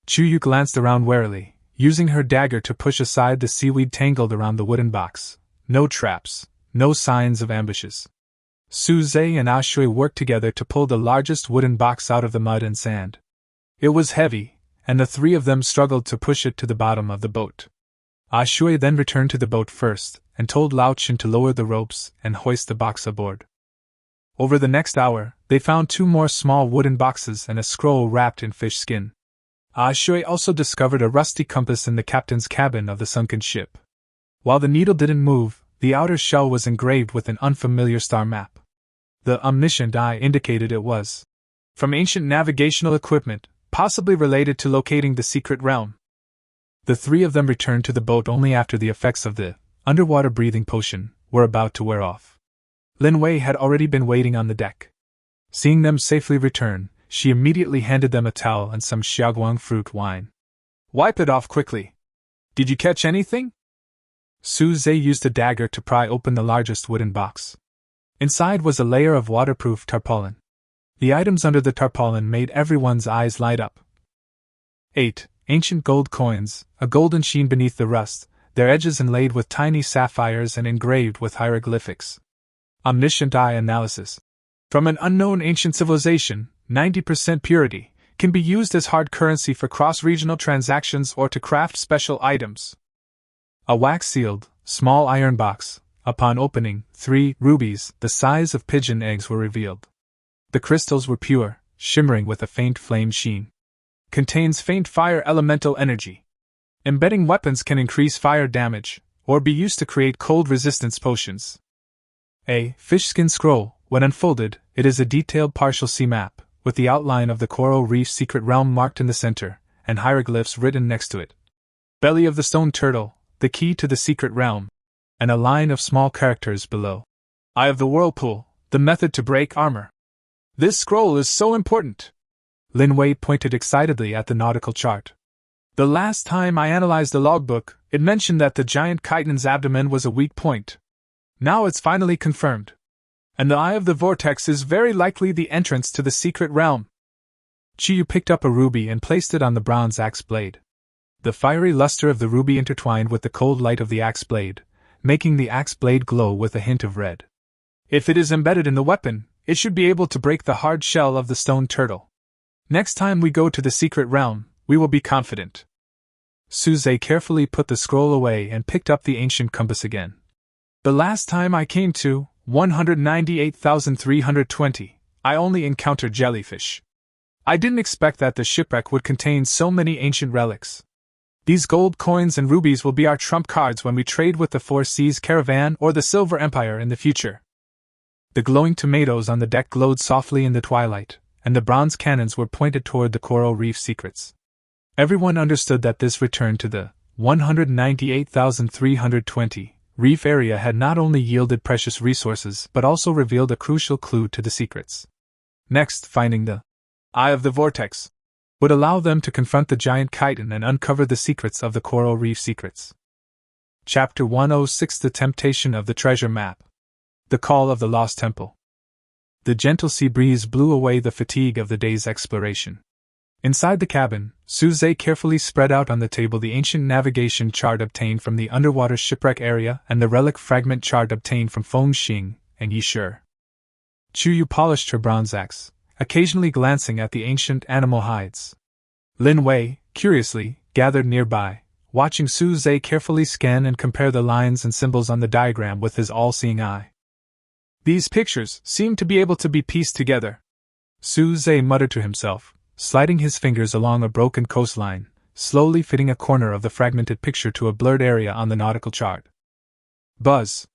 Chuyu glanced around warily, using her dagger to push aside the seaweed tangled around the wooden box. No traps, no signs of ambushes. Su Zhe and Shui worked together to pull the largest wooden box out of the mud and sand. It was heavy, and the three of them struggled to push it to the bottom of the boat. Shui then returned to the boat first, and told Lao Chen to lower the ropes and hoist the box aboard. Over the next hour, they found 2 more small wooden boxes and a scroll wrapped in fish skin. Shui also discovered a rusty compass in the captain's cabin of the sunken ship. While the needle didn't move, the outer shell was engraved with an unfamiliar star map. The omniscient eye indicated it was from ancient navigational equipment, possibly related to locating the secret realm. The three of them returned to the boat only after the effects of the underwater breathing potion were about to wear off. Lin Wei had already been waiting on the deck. Seeing them safely return, she immediately handed them a towel and some xiaoguang fruit wine. "Wipe it off quickly. Did you catch anything?" Su Zhe used a dagger to pry open the largest wooden box. Inside was a layer of waterproof tarpaulin. The items under the tarpaulin made everyone's eyes light up. 8 ancient gold coins, a golden sheen beneath the rust, their edges inlaid with tiny sapphires and engraved with hieroglyphics. Omniscient eye analysis. From an unknown ancient civilization, 90% purity, can be used as hard currency for cross-regional transactions or to craft special items. A wax-sealed, small iron box. Upon opening, 3 rubies, the size of pigeon eggs, were revealed. The crystals were pure, shimmering with a faint flame sheen. Contains faint fire elemental energy. Embedding weapons can increase fire damage, or be used to create cold resistance potions. A fish skin scroll. When unfolded, it is a detailed partial sea map, with the outline of the coral reef secret realm marked in the center, and hieroglyphs written next to it. Belly of the stone turtle, the key to the secret realm, and a line of small characters below. Eye of the whirlpool, the method to break armor. This scroll is so important. Lin Wei pointed excitedly at the nautical chart. The last time I analyzed the logbook, it mentioned that the giant chiton's abdomen was a weak point. Now it's finally confirmed. And the Eye of the Vortex is very likely the entrance to the secret realm. Chiyu picked up a ruby and placed it on the bronze axe blade. The fiery luster of the ruby intertwined with the cold light of the axe blade, making the axe blade glow with a hint of red. If it is embedded in the weapon, it should be able to break the hard shell of the stone turtle. Next time we go to the secret realm, we will be confident. Suze carefully put the scroll away and picked up the ancient compass again. The last time I came to 198,320, I only encountered jellyfish. I didn't expect that the shipwreck would contain so many ancient relics. These gold coins and rubies will be our trump cards when we trade with the Four Seas Caravan or the Silver Empire in the future. The glowing tomatoes on the deck glowed softly in the twilight, and the bronze cannons were pointed toward the coral reef secrets. Everyone understood that this return to the 198,320 reef area had not only yielded precious resources but also revealed a crucial clue to the secrets. Next, finding the Eye of the Vortex would allow them to confront the giant chitin and uncover the secrets of the coral reef secrets. Chapter 106: The Temptation of the Treasure Map. The Call of the Lost Temple. The gentle sea breeze blew away the fatigue of the day's exploration. Inside the cabin, Suze carefully spread out on the table the ancient navigation chart obtained from the underwater shipwreck area and the relic fragment chart obtained from Fengxing and Yishur. Chuyu polished her bronze axe, occasionally glancing at the ancient animal hides. Lin Wei, curiously, gathered nearby, watching Suze carefully scan and compare the lines and symbols on the diagram with his all-seeing eye. These pictures seem to be able to be pieced together, Suze muttered to himself, sliding his fingers along a broken coastline, slowly fitting a corner of the fragmented picture to a blurred area on the nautical chart. Buzz!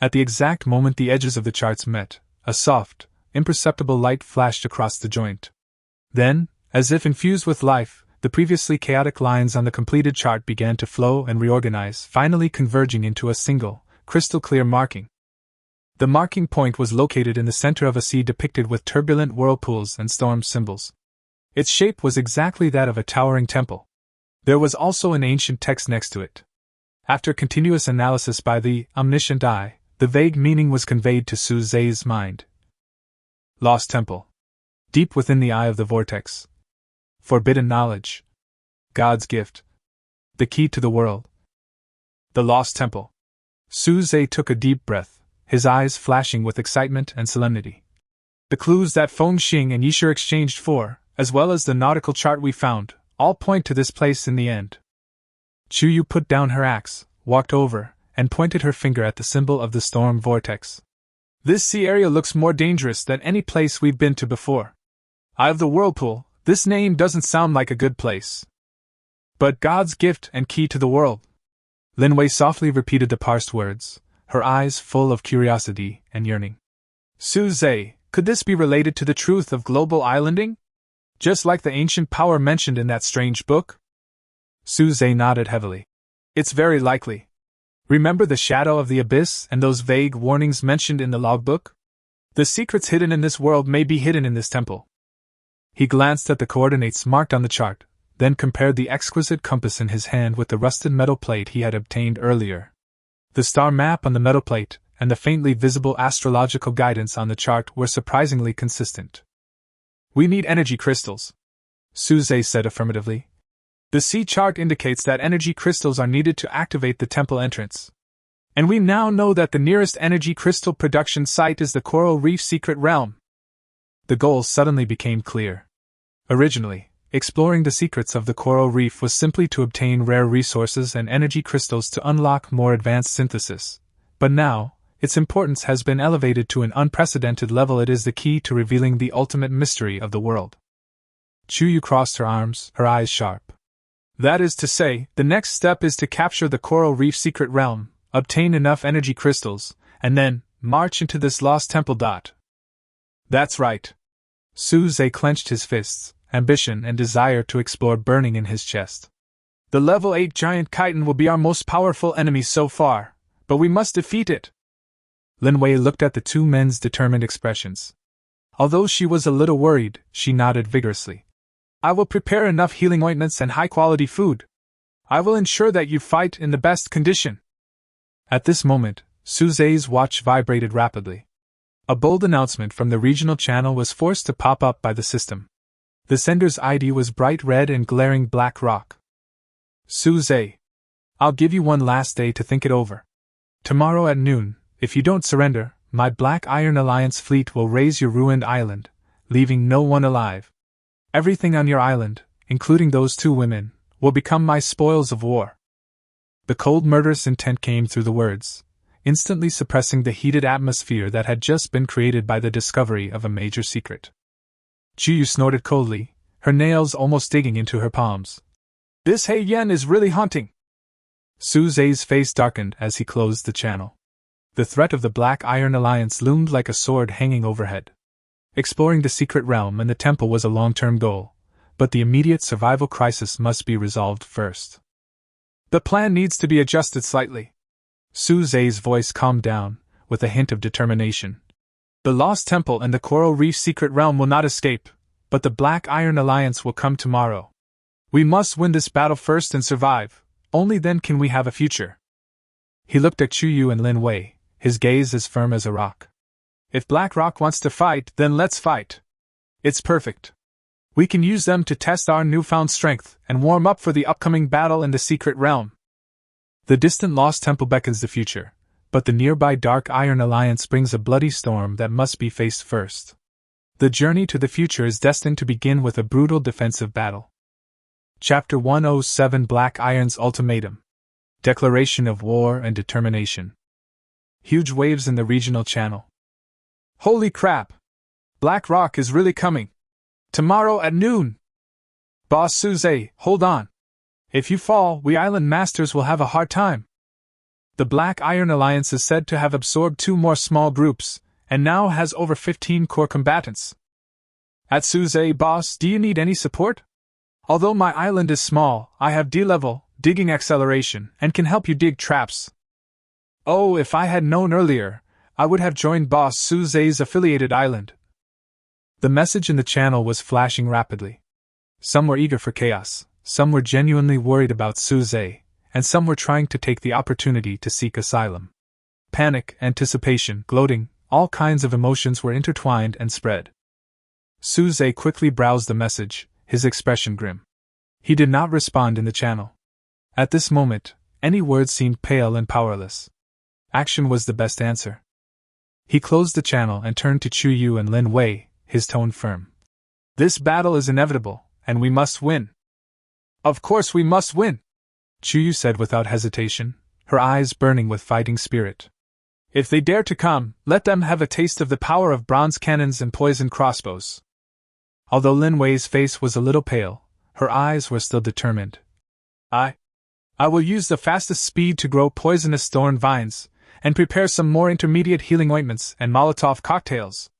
At the exact moment the edges of the charts met, a soft, imperceptible light flashed across the joint. Then, as if infused with life, the previously chaotic lines on the completed chart began to flow and reorganize, finally converging into a single, crystal-clear marking. The marking point was located in the center of a sea depicted with turbulent whirlpools and storm symbols. Its shape was exactly that of a towering temple. There was also an ancient text next to it. After continuous analysis by the omniscient eye, the vague meaning was conveyed to Suze's mind. Lost Temple. Deep within the Eye of the Vortex. Forbidden knowledge. God's gift. The key to the world. The Lost Temple. Suze took a deep breath, his eyes flashing with excitement and solemnity. The clues that Fengxing and Yishur exchanged for, as well as the nautical chart we found, all point to this place in the end. Chuyu put down her axe, walked over, and pointed her finger at the symbol of the storm vortex. This sea area looks more dangerous than any place we've been to before. Eye of the Whirlpool, this name doesn't sound like a good place. But God's gift and key to the world. Lin Wei softly repeated the parsed words, her eyes full of curiosity and yearning. Suze, could this be related to the truth of global islanding? Just like the ancient power mentioned in that strange book? Suze nodded heavily. It's very likely. Remember the shadow of the abyss and those vague warnings mentioned in the logbook? The secrets hidden in this world may be hidden in this temple. He glanced at the coordinates marked on the chart, then compared the exquisite compass in his hand with the rusted metal plate he had obtained earlier. The star map on the metal plate and the faintly visible astrological guidance on the chart were surprisingly consistent. We need energy crystals, Suze said affirmatively. The sea chart indicates that energy crystals are needed to activate the temple entrance. And we now know that the nearest energy crystal production site is the Coral Reef Secret Realm. The goal suddenly became clear. Originally, exploring the secrets of the coral reef was simply to obtain rare resources and energy crystals to unlock more advanced synthesis. But now, its importance has been elevated to an unprecedented level. It is the key to revealing the ultimate mystery of the world. Chuyu crossed her arms, her eyes sharp. That is to say, the next step is to capture the Coral Reef Secret Realm, obtain enough energy crystals, and then march into this lost temple. That's right. Suze clenched his fists, ambition and desire to explore burning in his chest. The level 8 giant chitin will be our most powerful enemy so far, but we must defeat it. Lin Wei looked at the two men's determined expressions. Although she was a little worried, she nodded vigorously. I will prepare enough healing ointments and high-quality food. I will ensure that you fight in the best condition. At this moment, Suze's watch vibrated rapidly. A bold announcement from the regional channel was forced to pop up by the system. The sender's ID was bright red and glaring black rock. Suze, I'll give you one last day to think it over. Tomorrow at noon, if you don't surrender, my Black Iron Alliance fleet will raze your ruined island, leaving no one alive. Everything on your island, including those 2 women, will become my spoils of war. The cold murderous intent came through the words, instantly suppressing the heated atmosphere that had just been created by the discovery of a major secret. Chuyu snorted coldly, her nails almost digging into her palms. This Hei Yen is really haunting. Suze's face darkened as he closed the channel. The threat of the Black Iron Alliance loomed like a sword hanging overhead. Exploring the secret realm and the temple was a long-term goal, but the immediate survival crisis must be resolved first. The plan needs to be adjusted slightly. Suze's voice calmed down, with a hint of determination. The Lost Temple and the Coral Reef secret realm will not escape, but the Black Iron Alliance will come tomorrow. We must win this battle first and survive, only then can we have a future. He looked at Chuyu and Lin Wei, his gaze as firm as a rock. If Black Rock wants to fight, then let's fight. It's perfect. We can use them to test our newfound strength and warm up for the upcoming battle in the secret realm. The distant Lost Temple beckons the future, but the nearby Dark Iron Alliance brings a bloody storm that must be faced first. The journey to the future is destined to begin with a brutal defensive battle. Chapter 107 Black Iron's Ultimatum. Declaration of War and Determination. Huge waves in the regional channel. Holy crap! Black Rock is really coming. Tomorrow at noon! Boss Suze, hold on. If you fall, we island masters will have a hard time. The Black Iron Alliance is said to have absorbed 2 more small groups, and now has over 15 core combatants. At Suze, boss, do you need any support? Although my island is small, I have D-level, digging acceleration, and can help you dig traps. Oh, if I had known earlier, I would have joined Boss Suze's affiliated island. The message in the channel was flashing rapidly. Some were eager for chaos, some were genuinely worried about Suze, and some were trying to take the opportunity to seek asylum. Panic, anticipation, gloating, all kinds of emotions were intertwined and spread. Suze quickly browsed the message, his expression grim. He did not respond in the channel. At this moment, any words seemed pale and powerless. Action was the best answer. He closed the channel and turned to Chuyu and Lin Wei, his tone firm. This battle is inevitable, and we must win. Of course we must win, Chuyu said without hesitation, her eyes burning with fighting spirit. If they dare to come, let them have a taste of the power of bronze cannons and poison crossbows. Although Lin Wei's face was a little pale, her eyes were still determined. I will use the fastest speed to grow poisonous thorn vines, and prepare some more intermediate healing ointments and Molotov cocktails.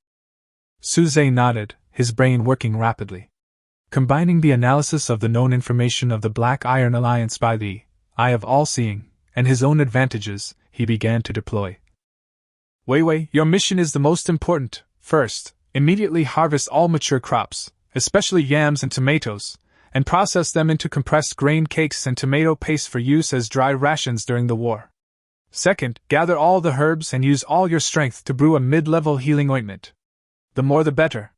Suze nodded, his brain working rapidly. Combining the analysis of the known information of the Black Iron Alliance by the eye of all-seeing, and his own advantages, he began to deploy. Wei, your mission is the most important. First, immediately harvest all mature crops, especially yams and tomatoes, and process them into compressed grain cakes and tomato paste for use as dry rations during the war. Second, gather all the herbs and use all your strength to brew a mid-level healing ointment. The more the better.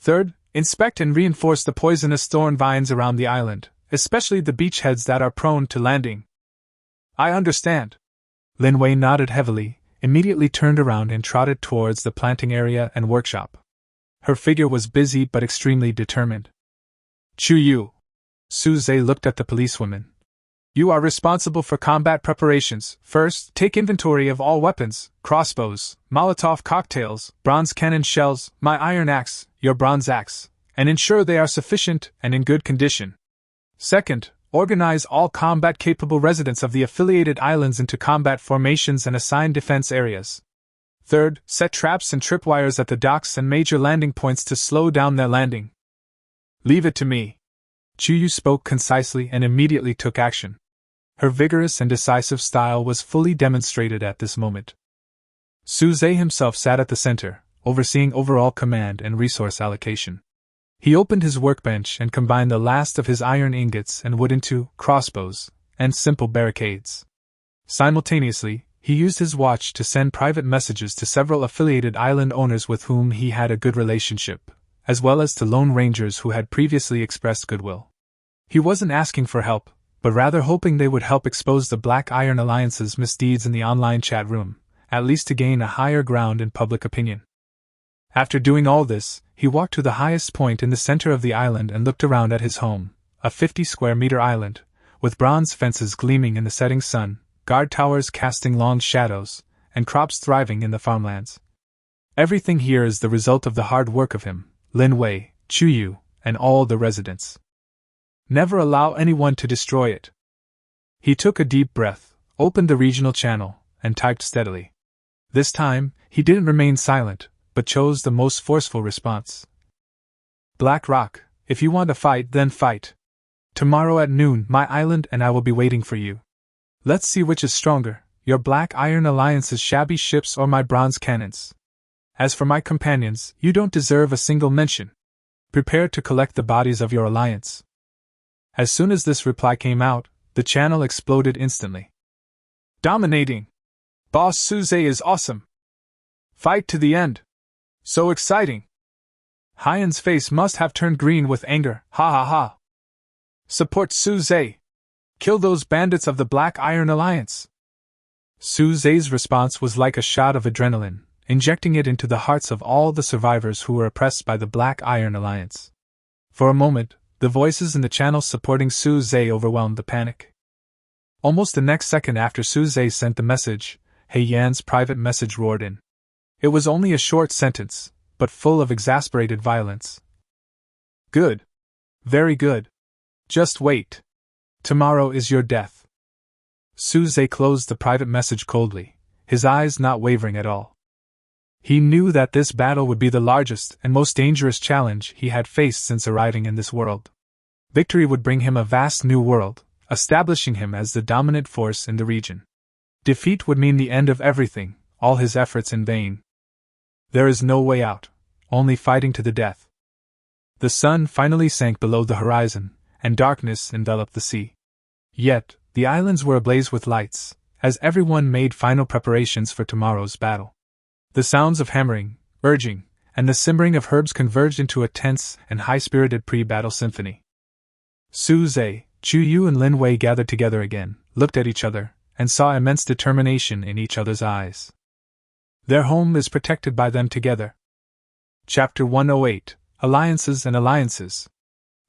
Third, inspect and reinforce the poisonous thorn vines around the island, especially the beachheads that are prone to landing. I understand. Lin Wei nodded heavily, immediately turned around and trotted towards the planting area and workshop. Her figure was busy but extremely determined. Chuyu. Suze looked at the policewoman. You are responsible for combat preparations. First, take inventory of all weapons, crossbows, Molotov cocktails, bronze cannon shells, my iron axe, your bronze axe, and ensure they are sufficient and in good condition. Second, organize all combat-capable residents of the affiliated islands into combat formations and assign defense areas. Third, set traps and tripwires at the docks and major landing points to slow down their landing. Leave it to me. Chuyu spoke concisely and immediately took action. Her vigorous and decisive style was fully demonstrated at this moment. Suze himself sat at the center, overseeing overall command and resource allocation. He opened his workbench and combined the last of his iron ingots and wood into crossbows and simple barricades. Simultaneously, he used his watch to send private messages to several affiliated island owners with whom he had a good relationship, as well as to lone rangers who had previously expressed goodwill. He wasn't asking for help, but rather hoping they would help expose the Black Iron Alliance's misdeeds in the online chat room, at least to gain a higher ground in public opinion. After doing all this, he walked to the highest point in the center of the island and looked around at his home, a 50-square-meter island, with bronze fences gleaming in the setting sun, guard towers casting long shadows, and crops thriving in the farmlands. Everything here is the result of the hard work of him, Lin Wei, Chuyu, and all the residents. Never allow anyone to destroy it. He took a deep breath, opened the regional channel, and typed steadily. This time, he didn't remain silent, but chose the most forceful response. Black Rock, if you want to fight, then fight. Tomorrow at noon, my island and I will be waiting for you. Let's see which is stronger, your Black Iron Alliance's shabby ships or my bronze cannons. As for my companions, you don't deserve a single mention. Prepare to collect the bodies of your alliance. As soon as this reply came out, the channel exploded instantly. Dominating! Boss Suze is awesome! Fight to the end! So exciting! Hyan's face must have turned green with anger, ha ha ha! Support Suze! Kill those bandits of the Black Iron Alliance! Suze's response was like a shot of adrenaline, injecting it into the hearts of all the survivors who were oppressed by the Black Iron Alliance. For a moment, the voices in the channel supporting Suze overwhelmed the panic. Almost the next second after Suze sent the message, He Yan's private message roared in. It was only a short sentence, but full of exasperated violence. Good. Very good. Just wait. Tomorrow is your death. Suze closed the private message coldly, his eyes not wavering at all. He knew that this battle would be the largest and most dangerous challenge he had faced since arriving in this world. Victory would bring him a vast new world, establishing him as the dominant force in the region. Defeat would mean the end of everything, all his efforts in vain. There is no way out, only fighting to the death. The sun finally sank below the horizon, and darkness enveloped the sea. Yet, the islands were ablaze with lights, as everyone made final preparations for tomorrow's battle. The sounds of hammering, urging, and the simmering of herbs converged into a tense and high-spirited pre-battle symphony. Suze, Chuyu and Lin Wei gathered together again, looked at each other, and saw immense determination in each other's eyes. Their home is protected by them together. Chapter 108, Alliances and Alliances.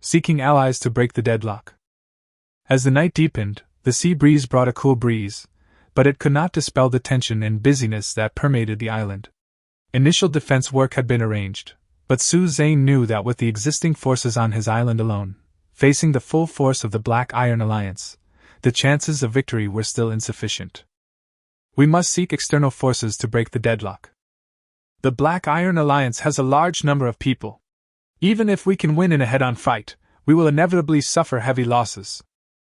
Seeking allies to break the deadlock. As the night deepened, the sea breeze brought a cool breeze, but it could not dispel the tension and busyness that permeated the island. Initial defense work had been arranged, but Suze knew that with the existing forces on his island alone, facing the full force of the Black Iron Alliance, the chances of victory were still insufficient. We must seek external forces to break the deadlock. The Black Iron Alliance has a large number of people. Even if we can win in a head-on fight, we will inevitably suffer heavy losses.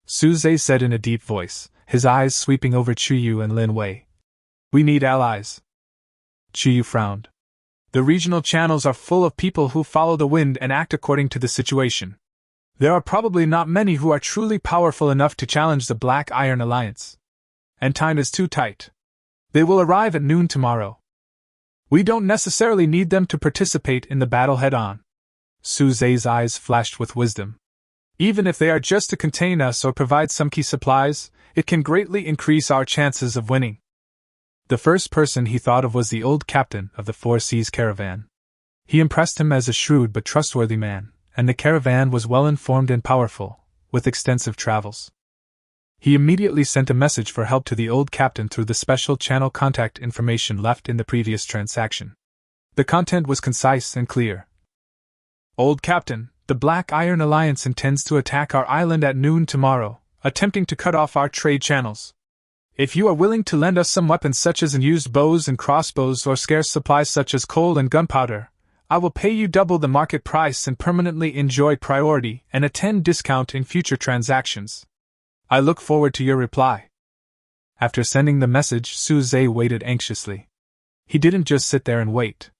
Suze said in a deep voice, his eyes sweeping over Chuyu and Lin Wei. We need allies. Chuyu frowned. The regional channels are full of people who follow the wind and act according to the situation. There are probably not many who are truly powerful enough to challenge the Black Iron Alliance. And time is too tight. They will arrive at noon tomorrow. We don't necessarily need them to participate in the battle head-on. Suze's eyes flashed with wisdom. Even if they are just to contain us or provide some key supplies, it can greatly increase our chances of winning. The first person he thought of was the old captain of the Four Seas caravan. He impressed him as a shrewd but trustworthy man, and the caravan was well-informed and powerful, with extensive travels. He immediately sent a message for help to the old captain through the special channel contact information left in the previous transaction. The content was concise and clear. Old Captain, the Black Iron Alliance intends to attack our island at noon tomorrow, attempting to cut off our trade channels. If you are willing to lend us some weapons such as unused bows and crossbows or scarce supplies such as coal and gunpowder, I will pay you double the market price and permanently enjoy priority and a 10% discount in future transactions. I look forward to your reply. After sending the message, Suze waited anxiously. He didn't just sit there and wait.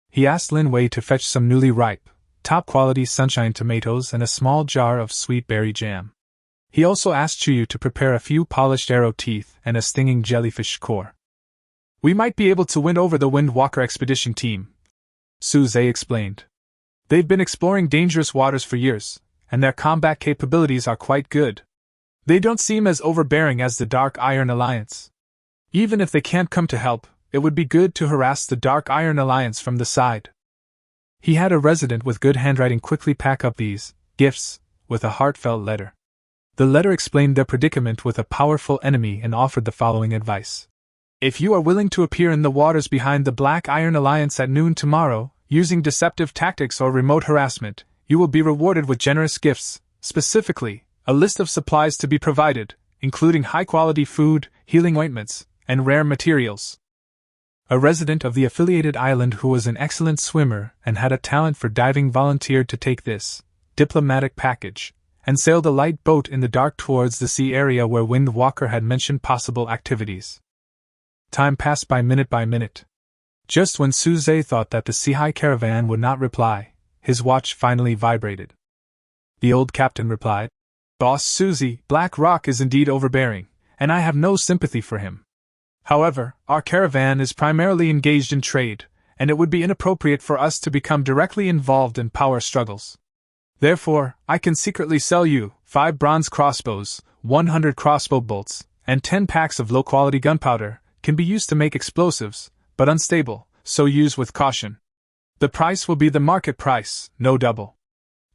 He asked Lin Wei to fetch some newly ripe, top-quality sunshine tomatoes and a small jar of sweet berry jam. He also asked Chuyu to prepare a few polished arrow teeth and a stinging jellyfish core. We might be able to win over the Windwalker expedition team, Suze explained. They've been exploring dangerous waters for years, and their combat capabilities are quite good. They don't seem as overbearing as the Dark Iron Alliance. Even if they can't come to help, it would be good to harass the Dark Iron Alliance from the side. He had a resident with good handwriting quickly pack up these gifts with a heartfelt letter. The letter explained their predicament with a powerful enemy and offered the following advice. If you are willing to appear in the waters behind the Black Iron Alliance at noon tomorrow, using deceptive tactics or remote harassment, you will be rewarded with generous gifts, specifically, a list of supplies to be provided, including high-quality food, healing ointments, and rare materials. A resident of the affiliated island who was an excellent swimmer and had a talent for diving volunteered to take this diplomatic package and sailed a light boat in the dark towards the sea area where Windwalker had mentioned possible activities. Time passed by minute. Just when Suze thought that the sea-high caravan would not reply, his watch finally vibrated. The old captain replied, "Boss Suzy, Black Rock is indeed overbearing, and I have no sympathy for him. However, our caravan is primarily engaged in trade, and it would be inappropriate for us to become directly involved in power struggles. Therefore, I can secretly sell you 5 bronze crossbows, 100 crossbow bolts, and 10 packs of low-quality gunpowder, can be used to make explosives, but unstable, so use with caution. The price will be the market price, no double.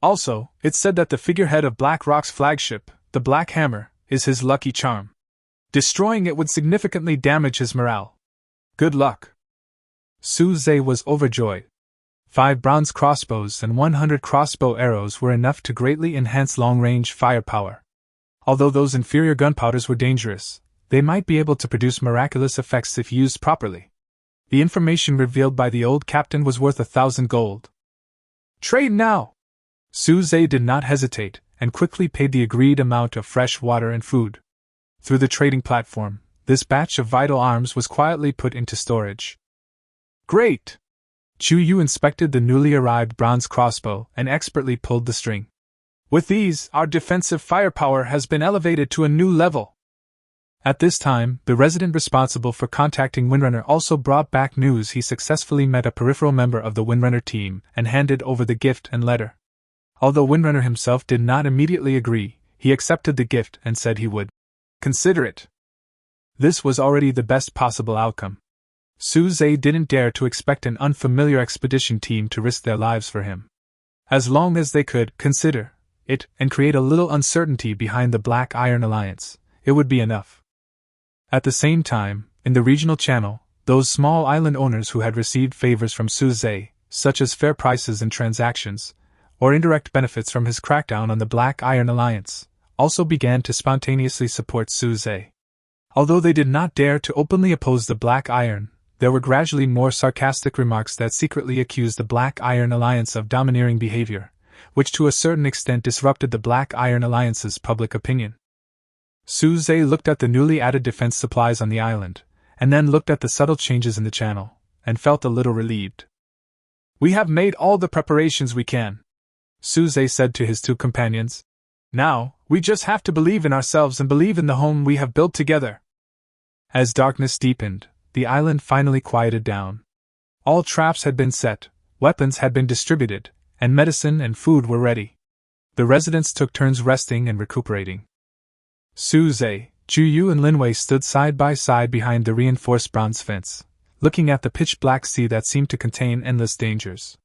Also, it's said that the figurehead of Black Rock's flagship, the Black Hammer, is his lucky charm. Destroying it would significantly damage his morale. Good luck." Suze was overjoyed. 5 bronze crossbows and 100 crossbow arrows were enough to greatly enhance long-range firepower. Although those inferior gunpowders were dangerous, they might be able to produce miraculous effects if used properly. The information revealed by the old captain was worth 1,000 gold. "Trade now!" Suze did not hesitate, and quickly paid the agreed amount of fresh water and food. Through the trading platform, this batch of vital arms was quietly put into storage. "Great!" Chu-Yu inspected the newly arrived bronze crossbow and expertly pulled the string. "With these, our defensive firepower has been elevated to a new level." At this time, the resident responsible for contacting Windrunner also brought back news he successfully met a peripheral member of the Windrunner team and handed over the gift and letter. Although Windrunner himself did not immediately agree, he accepted the gift and said he would consider it. This was already the best possible outcome. Suze didn't dare to expect an unfamiliar expedition team to risk their lives for him. As long as they could consider it and create a little uncertainty behind the Black Iron Alliance, it would be enough. At the same time, in the regional channel, those small island owners who had received favors from Suze, such as fair prices and transactions, or indirect benefits from his crackdown on the Black Iron Alliance, also began to spontaneously support Suze. Although they did not dare to openly oppose the Black Iron, there were gradually more sarcastic remarks that secretly accused the Black Iron Alliance of domineering behavior, which to a certain extent disrupted the Black Iron Alliance's public opinion. Suze looked at the newly added defense supplies on the island, and then looked at the subtle changes in the channel, and felt a little relieved. "We have made all the preparations we can," Suze said to his 2 companions. "Now, we just have to believe in ourselves and believe in the home we have built together." As darkness deepened, the island finally quieted down. All traps had been set, weapons had been distributed, and medicine and food were ready. The residents took turns resting and recuperating. Suze, Chu-Yu and Linwei stood side by side behind the reinforced bronze fence, looking at the pitch-black sea that seemed to contain endless dangers.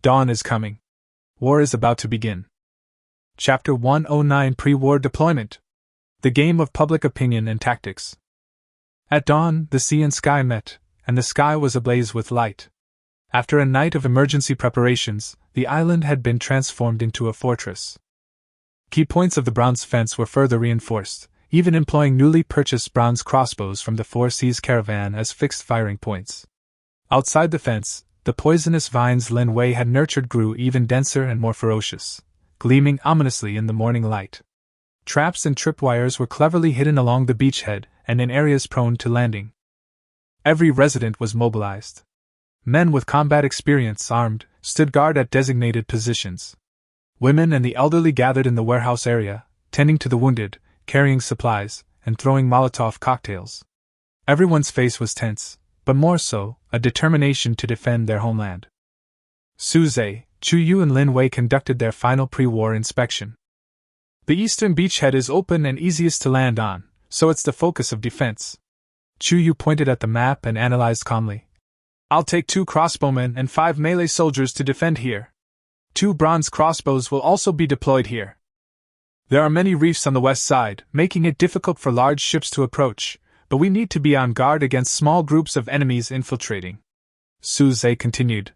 Dawn is coming. War is about to begin. Chapter 109 Pre-War Deployment. The Game of Public Opinion and Tactics. At dawn, the sea and sky met, and the sky was ablaze with light. After a night of emergency preparations, the island had been transformed into a fortress. Key points of the bronze fence were further reinforced, even employing newly purchased bronze crossbows from the Four Seas caravan as fixed firing points. Outside the fence, the poisonous vines Lin Wei had nurtured grew even denser and more ferocious, gleaming ominously in the morning light. Traps and tripwires were cleverly hidden along the beachhead and in areas prone to landing. Every resident was mobilized. Men with combat experience, armed, stood guard at designated positions. Women and the elderly gathered in the warehouse area, tending to the wounded, carrying supplies, and throwing Molotov cocktails. Everyone's face was tense, but more so, a determination to defend their homeland. Suze, Chu-Yu and Lin Wei conducted their final pre-war inspection. The eastern beachhead is open and easiest to land on, so it's the focus of defense. Chuyu pointed at the map and analyzed calmly. I'll take 2 crossbowmen and 5 melee soldiers to defend here. 2 bronze crossbows will also be deployed here. There are many reefs on the west side, making it difficult for large ships to approach, but we need to be on guard against small groups of enemies infiltrating. Suze continued.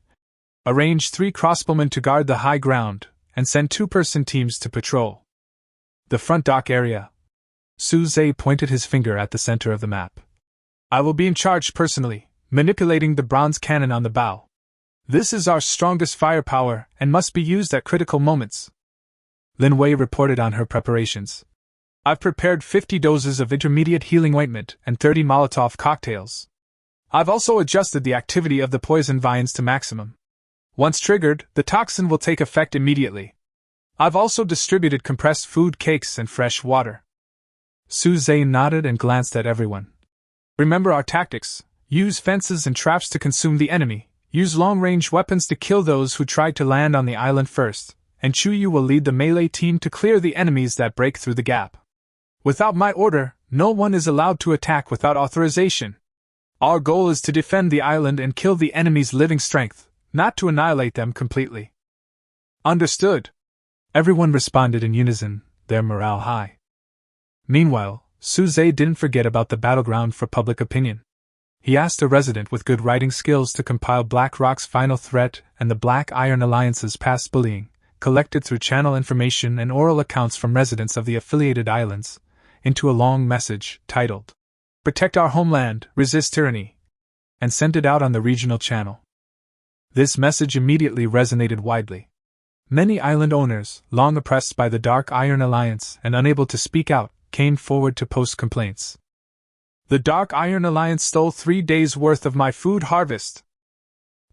Arrange 3 crossbowmen to guard the high ground, and send 2-person teams to patrol the front dock area. Suze pointed his finger at the center of the map. I will be in charge personally, manipulating the bronze cannon on the bow. This is our strongest firepower and must be used at critical moments. Lin Wei reported on her preparations. I've prepared 50 doses of intermediate healing ointment and 30 Molotov cocktails. I've also adjusted the activity of the poison vines to maximum. Once triggered, the toxin will take effect immediately. I've also distributed compressed food cakes and fresh water. Suze nodded and glanced at everyone. Remember our tactics. Use fences and traps to consume the enemy. Use long-range weapons to kill those who try to land on the island first, and Chuyu will lead the melee team to clear the enemies that break through the gap. Without my order, no one is allowed to attack without authorization. Our goal is to defend the island and kill the enemy's living strength, not to annihilate them completely. Understood. Everyone responded in unison, their morale high. Meanwhile, Suze didn't forget about the battleground for public opinion. He asked a resident with good writing skills to compile BlackRock's final threat and the Black Iron Alliance's past bullying, collected through channel information and oral accounts from residents of the affiliated islands, into a long message titled, Protect Our Homeland, Resist Tyranny, and sent it out on the regional channel. This message immediately resonated widely. Many island owners, long oppressed by the Dark Iron Alliance and unable to speak out, came forward to post complaints. The Dark Iron Alliance stole 3 days' worth of my food harvest.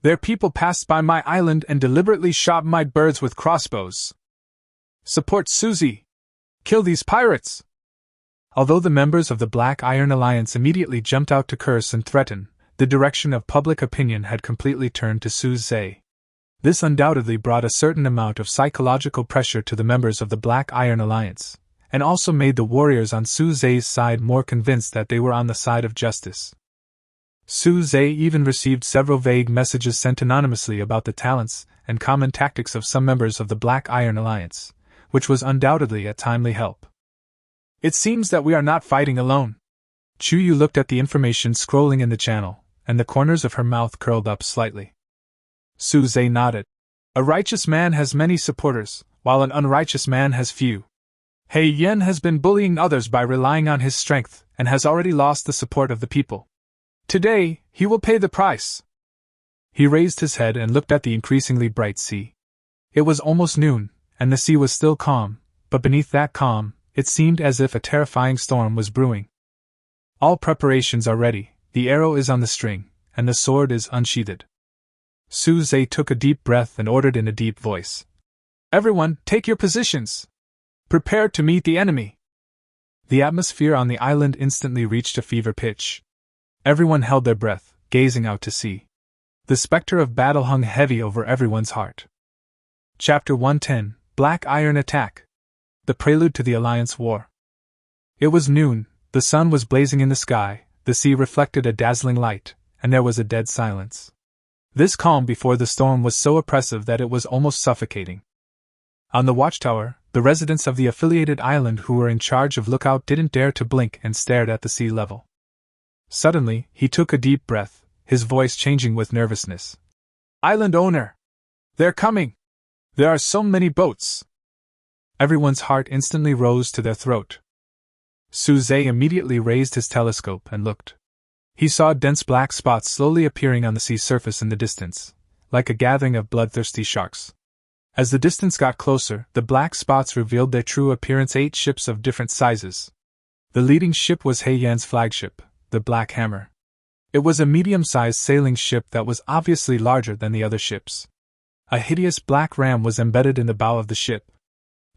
Their people passed by my island and deliberately shot my birds with crossbows. Support Suzy! Kill these pirates! Although the members of the Black Iron Alliance immediately jumped out to curse and threaten, the direction of public opinion had completely turned to Suze. This undoubtedly brought a certain amount of psychological pressure to the members of the Black Iron Alliance, and also made the warriors on Suze's side more convinced that they were on the side of justice. Suze even received several vague messages sent anonymously about the talents and common tactics of some members of the Black Iron Alliance, which was undoubtedly a timely help. It seems that we are not fighting alone. Chuyu looked at the information scrolling in the channel, and the corners of her mouth curled up slightly. Suze nodded. A righteous man has many supporters, while an unrighteous man has few. Hei Yen has been bullying others by relying on his strength, and has already lost the support of the people. Today, he will pay the price. He raised his head and looked at the increasingly bright sea. It was almost noon, and the sea was still calm, but beneath that calm, it seemed as if a terrifying storm was brewing. All preparations are ready, the arrow is on the string, and the sword is unsheathed. Suze took a deep breath and ordered in a deep voice. Everyone, take your positions! Prepare to meet the enemy! The atmosphere on the island instantly reached a fever pitch. Everyone held their breath, gazing out to sea. The specter of battle hung heavy over everyone's heart. Chapter 110, Black Iron Attack. The Prelude to the Alliance War. It was noon, the sun was blazing in the sky, the sea reflected a dazzling light, and there was a dead silence. This calm before the storm was so oppressive that it was almost suffocating. On the watchtower, the residents of the affiliated island who were in charge of lookout didn't dare to blink and stared at the sea level. Suddenly, he took a deep breath, his voice changing with nervousness. Island owner! They're coming! There are so many boats! Everyone's heart instantly rose to their throat. Suze immediately raised his telescope and looked. He saw dense black spots slowly appearing on the sea surface in the distance, like a gathering of bloodthirsty sharks. As the distance got closer, the black spots revealed their true appearance: 8 ships of different sizes. The leading ship was Hei Yan's flagship, the Black Hammer. It was a medium-sized sailing ship that was obviously larger than the other ships. A hideous black ram was embedded in the bow of the ship.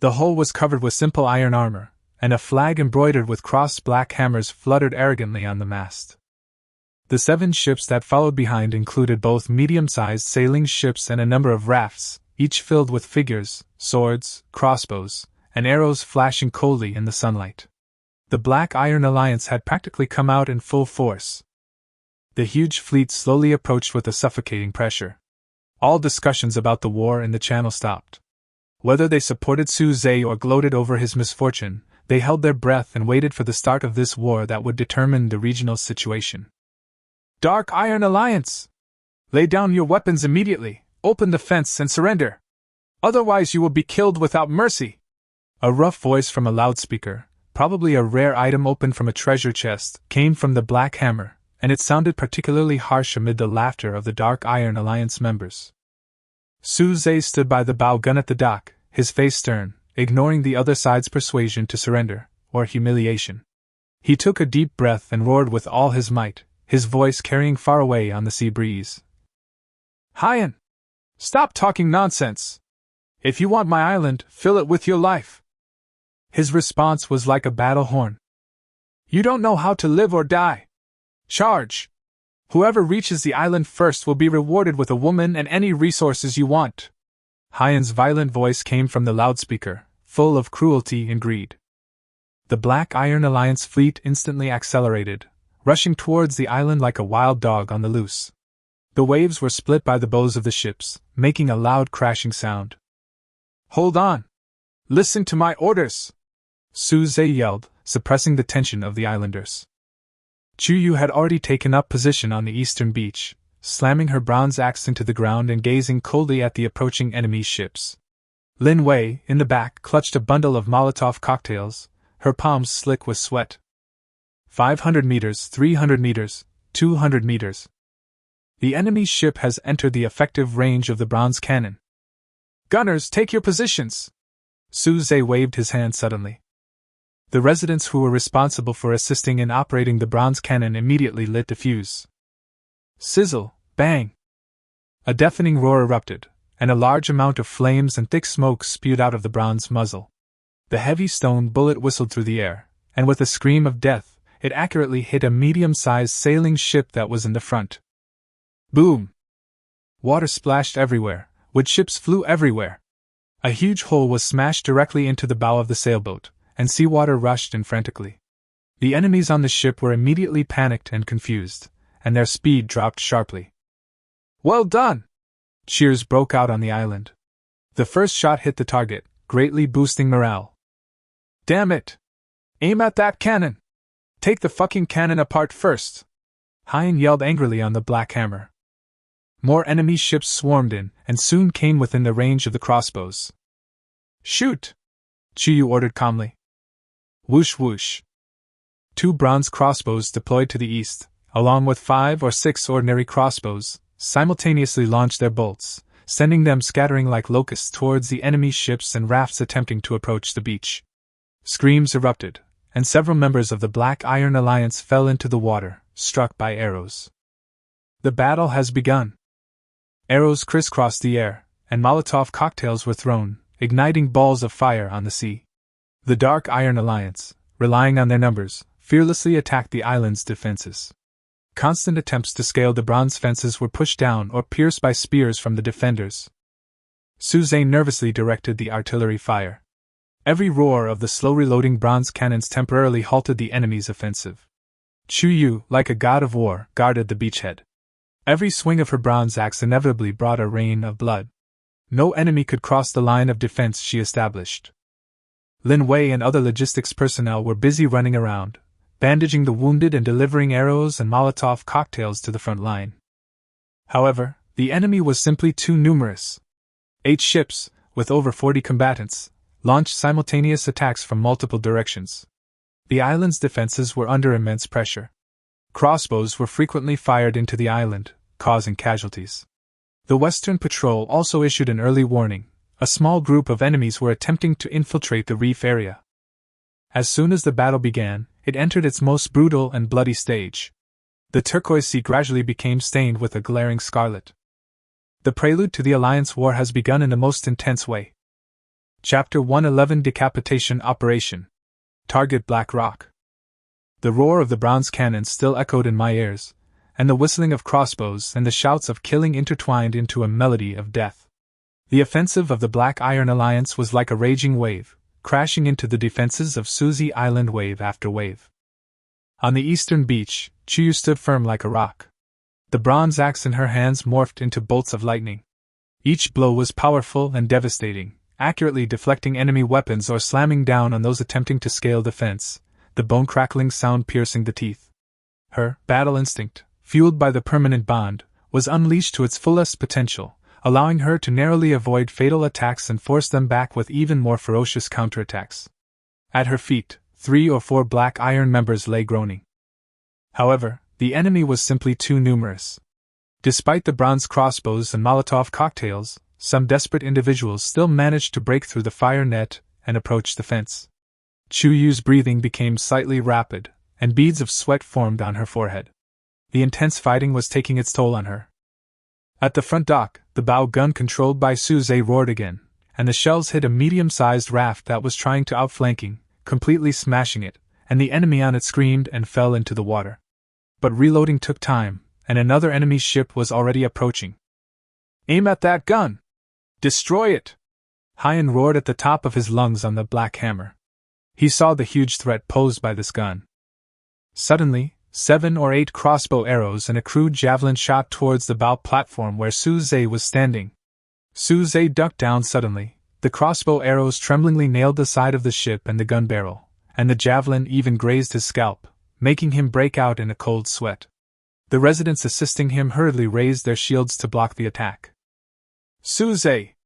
The hull was covered with simple iron armor, and a flag embroidered with crossed black hammers fluttered arrogantly on the mast. The 7 ships that followed behind included both medium-sized sailing ships and a number of rafts, each filled with figures, swords, crossbows, and arrows flashing coldly in the sunlight. The Black Iron Alliance had practically come out in full force. The huge fleet slowly approached with a suffocating pressure. All discussions about the war in the channel stopped. Whether they supported Suze or gloated over his misfortune, they held their breath and waited for the start of this war that would determine the regional situation. Dark Iron Alliance! Lay down your weapons immediately, open the fence and surrender. Otherwise you will be killed without mercy. A rough voice from a loudspeaker, probably a rare item opened from a treasure chest, came from the Black Hammer, and it sounded particularly harsh amid the laughter of the Dark Iron Alliance members. Suze stood by the bow gun at the dock, his face stern, ignoring the other side's persuasion to surrender, or humiliation. He took a deep breath and roared with all his might, his voice carrying far away on the sea breeze. Hyan! Stop talking nonsense! If you want my island, fill it with your life! His response was like a battle horn. You don't know how to live or die! Charge! Whoever reaches the island first will be rewarded with a woman and any resources you want. Hyan's violent voice came from the loudspeaker, full of cruelty and greed. The Black Iron Alliance fleet instantly accelerated, rushing towards the island like a wild dog on the loose. The waves were split by the bows of the ships, making a loud crashing sound. Hold on! Listen to my orders! Suze yelled, suppressing the tension of the islanders. Chuyu had already taken up position on the eastern beach, slamming her bronze axe into the ground and gazing coldly at the approaching enemy ships. Lin Wei, in the back, clutched a bundle of Molotov cocktails, her palms slick with sweat. 500 meters, 300 meters, 200 meters. The enemy's ship has entered the effective range of the bronze cannon. Gunners, take your positions! Suze waved his hand suddenly. The residents who were responsible for assisting in operating the bronze cannon immediately lit the fuse. Sizzle, bang! A deafening roar erupted, and a large amount of flames and thick smoke spewed out of the bronze muzzle. The heavy stone bullet whistled through the air, and with a scream of death, it accurately hit a medium-sized sailing ship that was in the front. Boom! Water splashed everywhere, wood ships flew everywhere. A huge hole was smashed directly into the bow of the sailboat, and seawater rushed in frantically. The enemies on the ship were immediately panicked and confused, and their speed dropped sharply. Well done! Cheers broke out on the island. The first shot hit the target, greatly boosting morale. Damn it! Aim at that cannon! Take the fucking cannon apart first! Hyan yelled angrily on the Black Hammer. More enemy ships swarmed in, and soon came within the range of the crossbows. Shoot! Chuyu ordered calmly. Whoosh whoosh. 2 bronze crossbows deployed to the east, along with 5 or 6 ordinary crossbows, simultaneously launched their bolts, sending them scattering like locusts towards the enemy ships and rafts attempting to approach the beach. Screams erupted, and several members of the Black Iron Alliance fell into the water, struck by arrows. The battle has begun. Arrows crisscrossed the air, and Molotov cocktails were thrown, igniting balls of fire on the sea. The Dark Iron Alliance, relying on their numbers, fearlessly attacked the island's defenses. Constant attempts to scale the bronze fences were pushed down or pierced by spears from the defenders. Suze nervously directed the artillery fire. Every roar of the slow-reloading bronze cannons temporarily halted the enemy's offensive. Chuyu, like a god of war, guarded the beachhead. Every swing of her bronze axe inevitably brought a rain of blood. No enemy could cross the line of defense she established. Lin Wei and other logistics personnel were busy running around, bandaging the wounded and delivering arrows and Molotov cocktails to the front line. However, the enemy was simply too numerous. 8 ships, with over 40 combatants, launched simultaneous attacks from multiple directions. The island's defenses were under immense pressure. Crossbows were frequently fired into the island, causing casualties. The Western Patrol also issued an early warning. A small group of enemies were attempting to infiltrate the reef area. As soon as the battle began, it entered its most brutal and bloody stage. The turquoise sea gradually became stained with a glaring scarlet. The prelude to the Alliance War has begun in the most intense way. Chapter 111 Decapitation Operation. Target Black Rock. The roar of the bronze cannons still echoed in my ears, and the whistling of crossbows and the shouts of killing intertwined into a melody of death. The offensive of the Black Iron Alliance was like a raging wave, crashing into the defenses of Suzy Island wave after wave. On the eastern beach, Chuyu stood firm like a rock. The bronze axe in her hands morphed into bolts of lightning. Each blow was powerful and devastating, accurately deflecting enemy weapons or slamming down on those attempting to scale the fence, the bone-crackling sound piercing the teeth. Her battle instinct, fueled by the permanent bond, was unleashed to its fullest potential, allowing her to narrowly avoid fatal attacks and force them back with even more ferocious counterattacks. At her feet, 3 or 4 black iron members lay groaning. However, the enemy was simply too numerous. Despite the bronze crossbows and Molotov cocktails, some desperate individuals still managed to break through the fire net and approach the fence. Chuyu's breathing became slightly rapid, and beads of sweat formed on her forehead. The intense fighting was taking its toll on her. At the front dock, the bow gun controlled by Suzy roared again, and the shells hit a medium-sized raft that was trying to outflanking, completely smashing it, and the enemy on it screamed and fell into the water. But reloading took time, and another enemy ship was already approaching. "Aim at that gun! Destroy it!" Hyan roared at the top of his lungs on the black hammer. He saw the huge threat posed by this gun. Suddenly, 7 or 8 crossbow arrows and a crude javelin shot towards the bow platform where Suzy was standing. Suzy ducked down suddenly. The crossbow arrows tremblingly nailed the side of the ship and the gun barrel, and the javelin even grazed his scalp, making him break out in a cold sweat. The residents assisting him hurriedly raised their shields to block the attack. "Suzy!"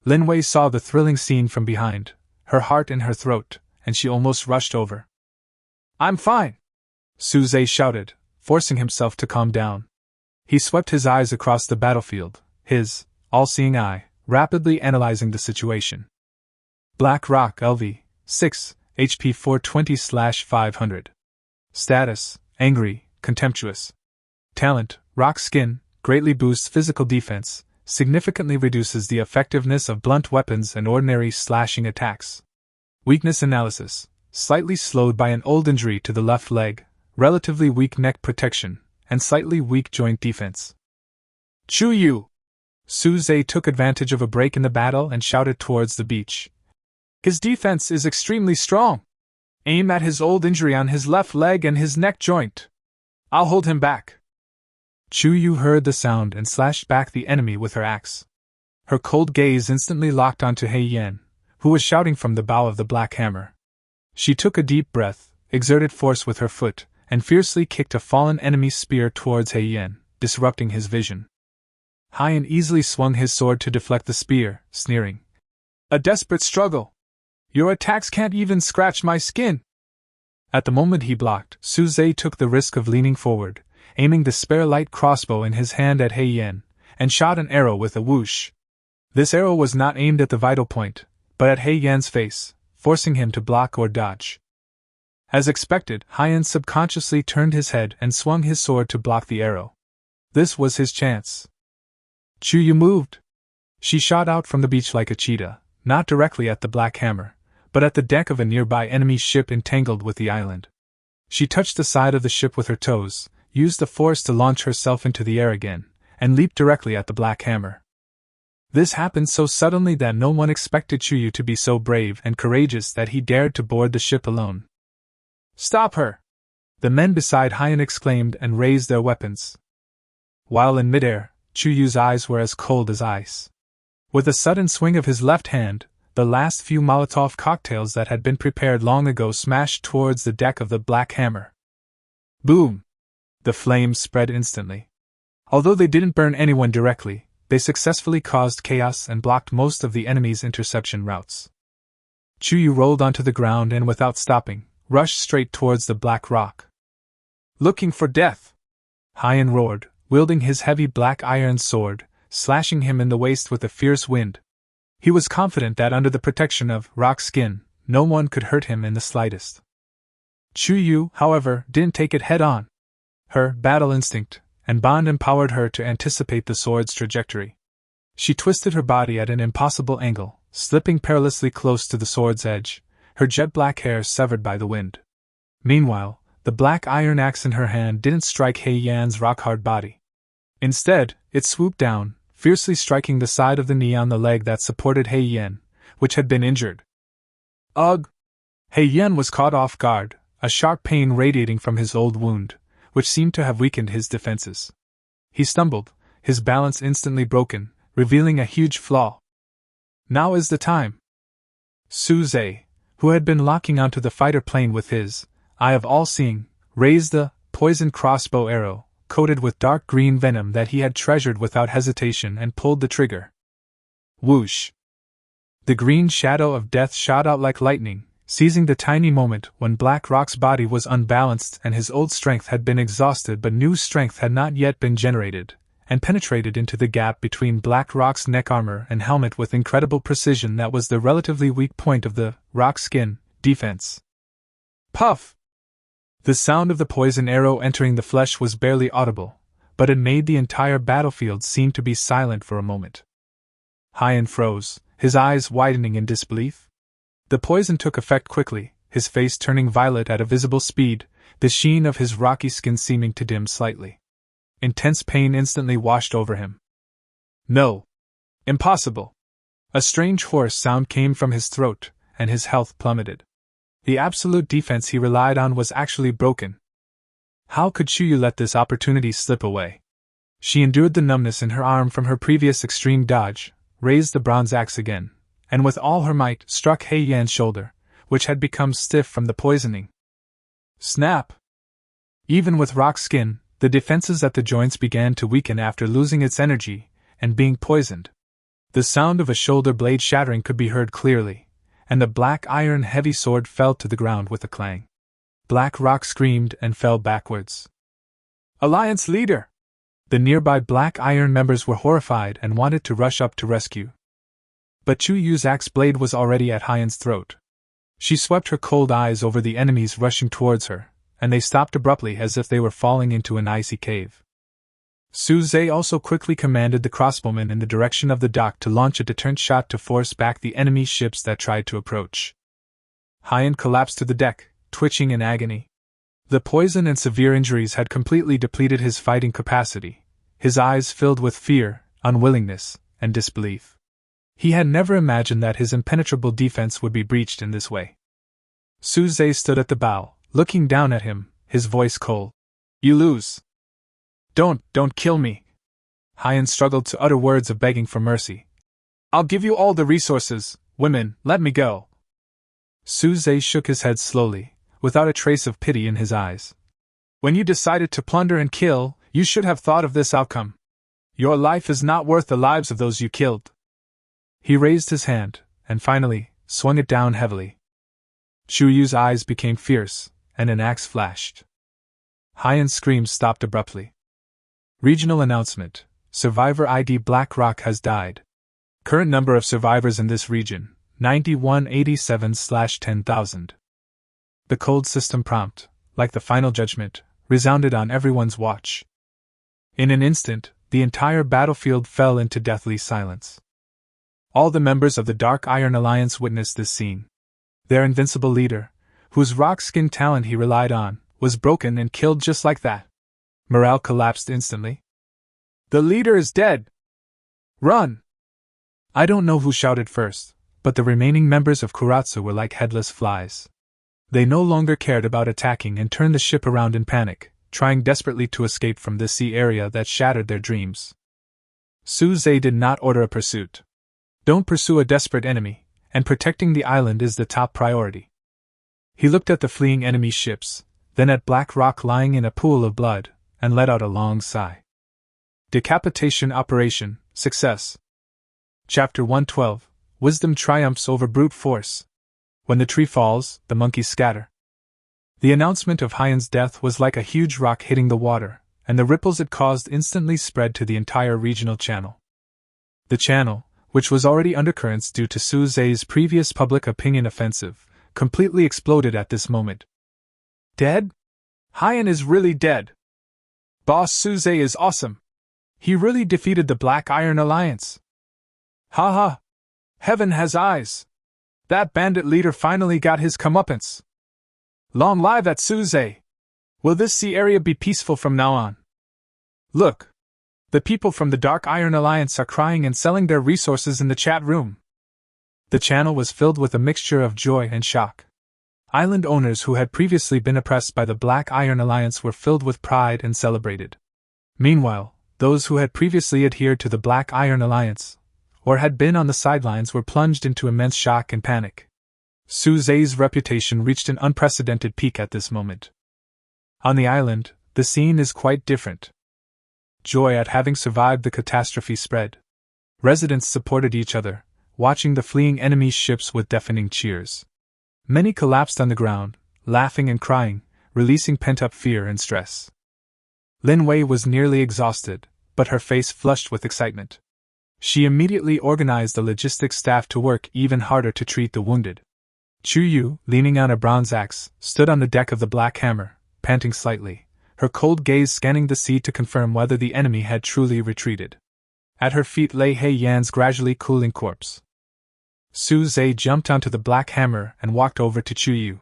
Linwei saw the thrilling scene from behind, her heart in her throat, and she almost rushed over. "I'm fine!" Suzy shouted, forcing himself to calm down. He swept his eyes across the battlefield, his all-seeing eye rapidly analyzing the situation. Black Rock LV, 6, HP 420/500. Status, angry, contemptuous. Talent, rock skin, greatly boosts physical defense, significantly reduces the effectiveness of blunt weapons and ordinary slashing attacks. Weakness analysis, slightly slowed by an old injury to the left leg, relatively weak neck protection, and slightly weak joint defense. "Chuyu!" Suzy took advantage of a break in the battle and shouted towards the beach. "His defense is extremely strong. Aim at his old injury on his left leg and his neck joint. I'll hold him back." Chuyu heard the sound and slashed back the enemy with her axe. Her cold gaze instantly locked onto Hei-Yen, who was shouting from the bow of the black hammer. She took a deep breath, exerted force with her foot, and fiercely kicked a fallen enemy's spear towards Hei-Yen, disrupting his vision. Hyan easily swung his sword to deflect the spear, sneering. "A desperate struggle! Your attacks can't even scratch my skin!" At the moment he blocked, Suzy took the risk of leaning forward, aiming the spare light crossbow in his hand at Hei-Yen, and shot an arrow with a whoosh. This arrow was not aimed at the vital point, but at Hei-Yen's face, forcing him to block or dodge. As expected, Hyan subconsciously turned his head and swung his sword to block the arrow. This was his chance. Chuyu moved. She shot out from the beach like a cheetah, not directly at the black hammer, but at the deck of a nearby enemy ship entangled with the island. She touched the side of the ship with her toes, used the force to launch herself into the air again, and leaped directly at the black hammer. This happened so suddenly that no one expected Chuyu to be so brave and courageous that he dared to board the ship alone. "Stop her!" The men beside Hyan exclaimed and raised their weapons. While in midair, Chuyu's eyes were as cold as ice. With a sudden swing of his left hand, the last few Molotov cocktails that had been prepared long ago smashed towards the deck of the black hammer. Boom! The flames spread instantly. Although they didn't burn anyone directly, they successfully caused chaos and blocked most of the enemy's interception routes. Chuyu rolled onto the ground and without stopping, rushed straight towards the black rock. "Looking for death!" Hyan roared, wielding his heavy black iron sword, slashing him in the waist with a fierce wind. He was confident that under the protection of rock skin, no one could hurt him in the slightest. Chuyu, however, didn't take it head-on. Her battle instinct and bond empowered her to anticipate the sword's trajectory. She twisted her body at an impossible angle, slipping perilously close to the sword's edge, her jet-black hair severed by the wind. Meanwhile, the black iron axe in her hand didn't strike Hei-Yan's rock-hard body. Instead, it swooped down, fiercely striking the side of the knee on the leg that supported Hei-Yan, which had been injured. Ugh! He Yan was caught off guard, a sharp pain radiating from his old wound, which seemed to have weakened his defenses. He stumbled, his balance instantly broken, revealing a huge flaw. Now is the time. Su Zhe, who had been locking onto the fighter plane with his eye of all-seeing, raised the poisoned crossbow arrow, coated with dark green venom that he had treasured without hesitation, and pulled the trigger. Whoosh! The green shadow of death shot out like lightning, seizing the tiny moment when Black Rock's body was unbalanced and his old strength had been exhausted but new strength had not yet been generated, and penetrated into the gap between Black Rock's neck armor and helmet with incredible precision that was the relatively weak point of the rock skin defense. Puff! The sound of the poison arrow entering the flesh was barely audible, but it made the entire battlefield seem to be silent for a moment. Hyan froze, his eyes widening in disbelief. The poison took effect quickly, his face turning violet at a visible speed, the sheen of his rocky skin seeming to dim slightly. Intense pain instantly washed over him. No! Impossible! A strange hoarse sound came from his throat, and his health plummeted. The absolute defense he relied on was actually broken. How could Chuyu let this opportunity slip away? She endured the numbness in her arm from her previous extreme dodge, raised the bronze axe again, and with all her might struck He Yan's shoulder, which had become stiff from the poisoning. Snap! Even with rock skin, the defenses at the joints began to weaken after losing its energy and being poisoned. The sound of a shoulder blade shattering could be heard clearly, and the black iron heavy sword fell to the ground with a clang. Black Rock screamed and fell backwards. Alliance leader! The nearby Black Iron members were horrified and wanted to rush up to rescue. But Chuyu's axe blade was already at Hyan's throat. She swept her cold eyes over the enemies rushing towards her, and they stopped abruptly as if they were falling into an icy cave. Su Zhe also quickly commanded the crossbowmen in the direction of the dock to launch a deterrent shot to force back the enemy ships that tried to approach. Hyan collapsed to the deck, twitching in agony. The poison and severe injuries had completely depleted his fighting capacity, his eyes filled with fear, unwillingness, and disbelief. He had never imagined that his impenetrable defense would be breached in this way. Su Zhe stood at the bow, looking down at him, his voice cold. You lose. Don't kill me. Hyan struggled to utter words of begging for mercy. I'll give you all the resources, women, let me go. Su Zhe shook his head slowly, without a trace of pity in his eyes. When you decided to plunder and kill, you should have thought of this outcome. Your life is not worth the lives of those you killed. He raised his hand, and finally, swung it down heavily. Chuyu's eyes became fierce, and an axe flashed. Hyan's screams stopped abruptly. Regional announcement: Survivor ID Black Rock has died. Current number of survivors in this region, 9187/10,000. The cold system prompt, like the final judgment, resounded on everyone's watch. In an instant, the entire battlefield fell into deathly silence. All the members of the Dark Iron Alliance witnessed this scene. Their invincible leader, whose rock-skin talent he relied on, was broken and killed just like that. Morale collapsed instantly. The leader is dead! Run! I don't know who shouted first, but the remaining members of Kuratsu were like headless flies. They no longer cared about attacking and turned the ship around in panic, trying desperately to escape from this sea area that shattered their dreams. Su Zhe did not order a pursuit. Don't pursue a desperate enemy, and protecting the island is the top priority. He looked at the fleeing enemy ships, then at Black Rock lying in a pool of blood, and let out a long sigh. Decapitation Operation, Success. Chapter 112, Wisdom Triumphs Over Brute Force. When the tree falls, the monkeys scatter. The announcement of Hyan's death was like a huge rock hitting the water, and the ripples it caused instantly spread to the entire regional channel. The channel, which was already undercurrents due to Su Zhe's previous public opinion offensive, completely exploded at this moment. Dead? Hyan is really dead. Boss Su Zhe is awesome. He really defeated the Black Iron Alliance. Haha. Heaven has eyes. That bandit leader finally got his comeuppance. Long live that Su Zhe. Will this sea area be peaceful from now on? Look. The people from the Dark Iron Alliance are crying and selling their resources in the chat room. The channel was filled with a mixture of joy and shock. Island owners who had previously been oppressed by the Black Iron Alliance were filled with pride and celebrated. Meanwhile, those who had previously adhered to the Black Iron Alliance, or had been on the sidelines, were plunged into immense shock and panic. Su Zhe's reputation reached an unprecedented peak at this moment. On the island, the scene is quite different. Joy at having survived the catastrophe spread. Residents supported each other, watching the fleeing enemy's ships with deafening cheers. Many collapsed on the ground, laughing and crying, releasing pent-up fear and stress. Lin Wei was nearly exhausted, but her face flushed with excitement. She immediately organized the logistics staff to work even harder to treat the wounded. Chu Yu, leaning on a bronze axe, stood on the deck of the Black Hammer, panting slightly, her cold gaze scanning the sea to confirm whether the enemy had truly retreated. At her feet lay He Yan's gradually cooling corpse. Su Zhe jumped onto the Black Hammer and walked over to Chu Yu.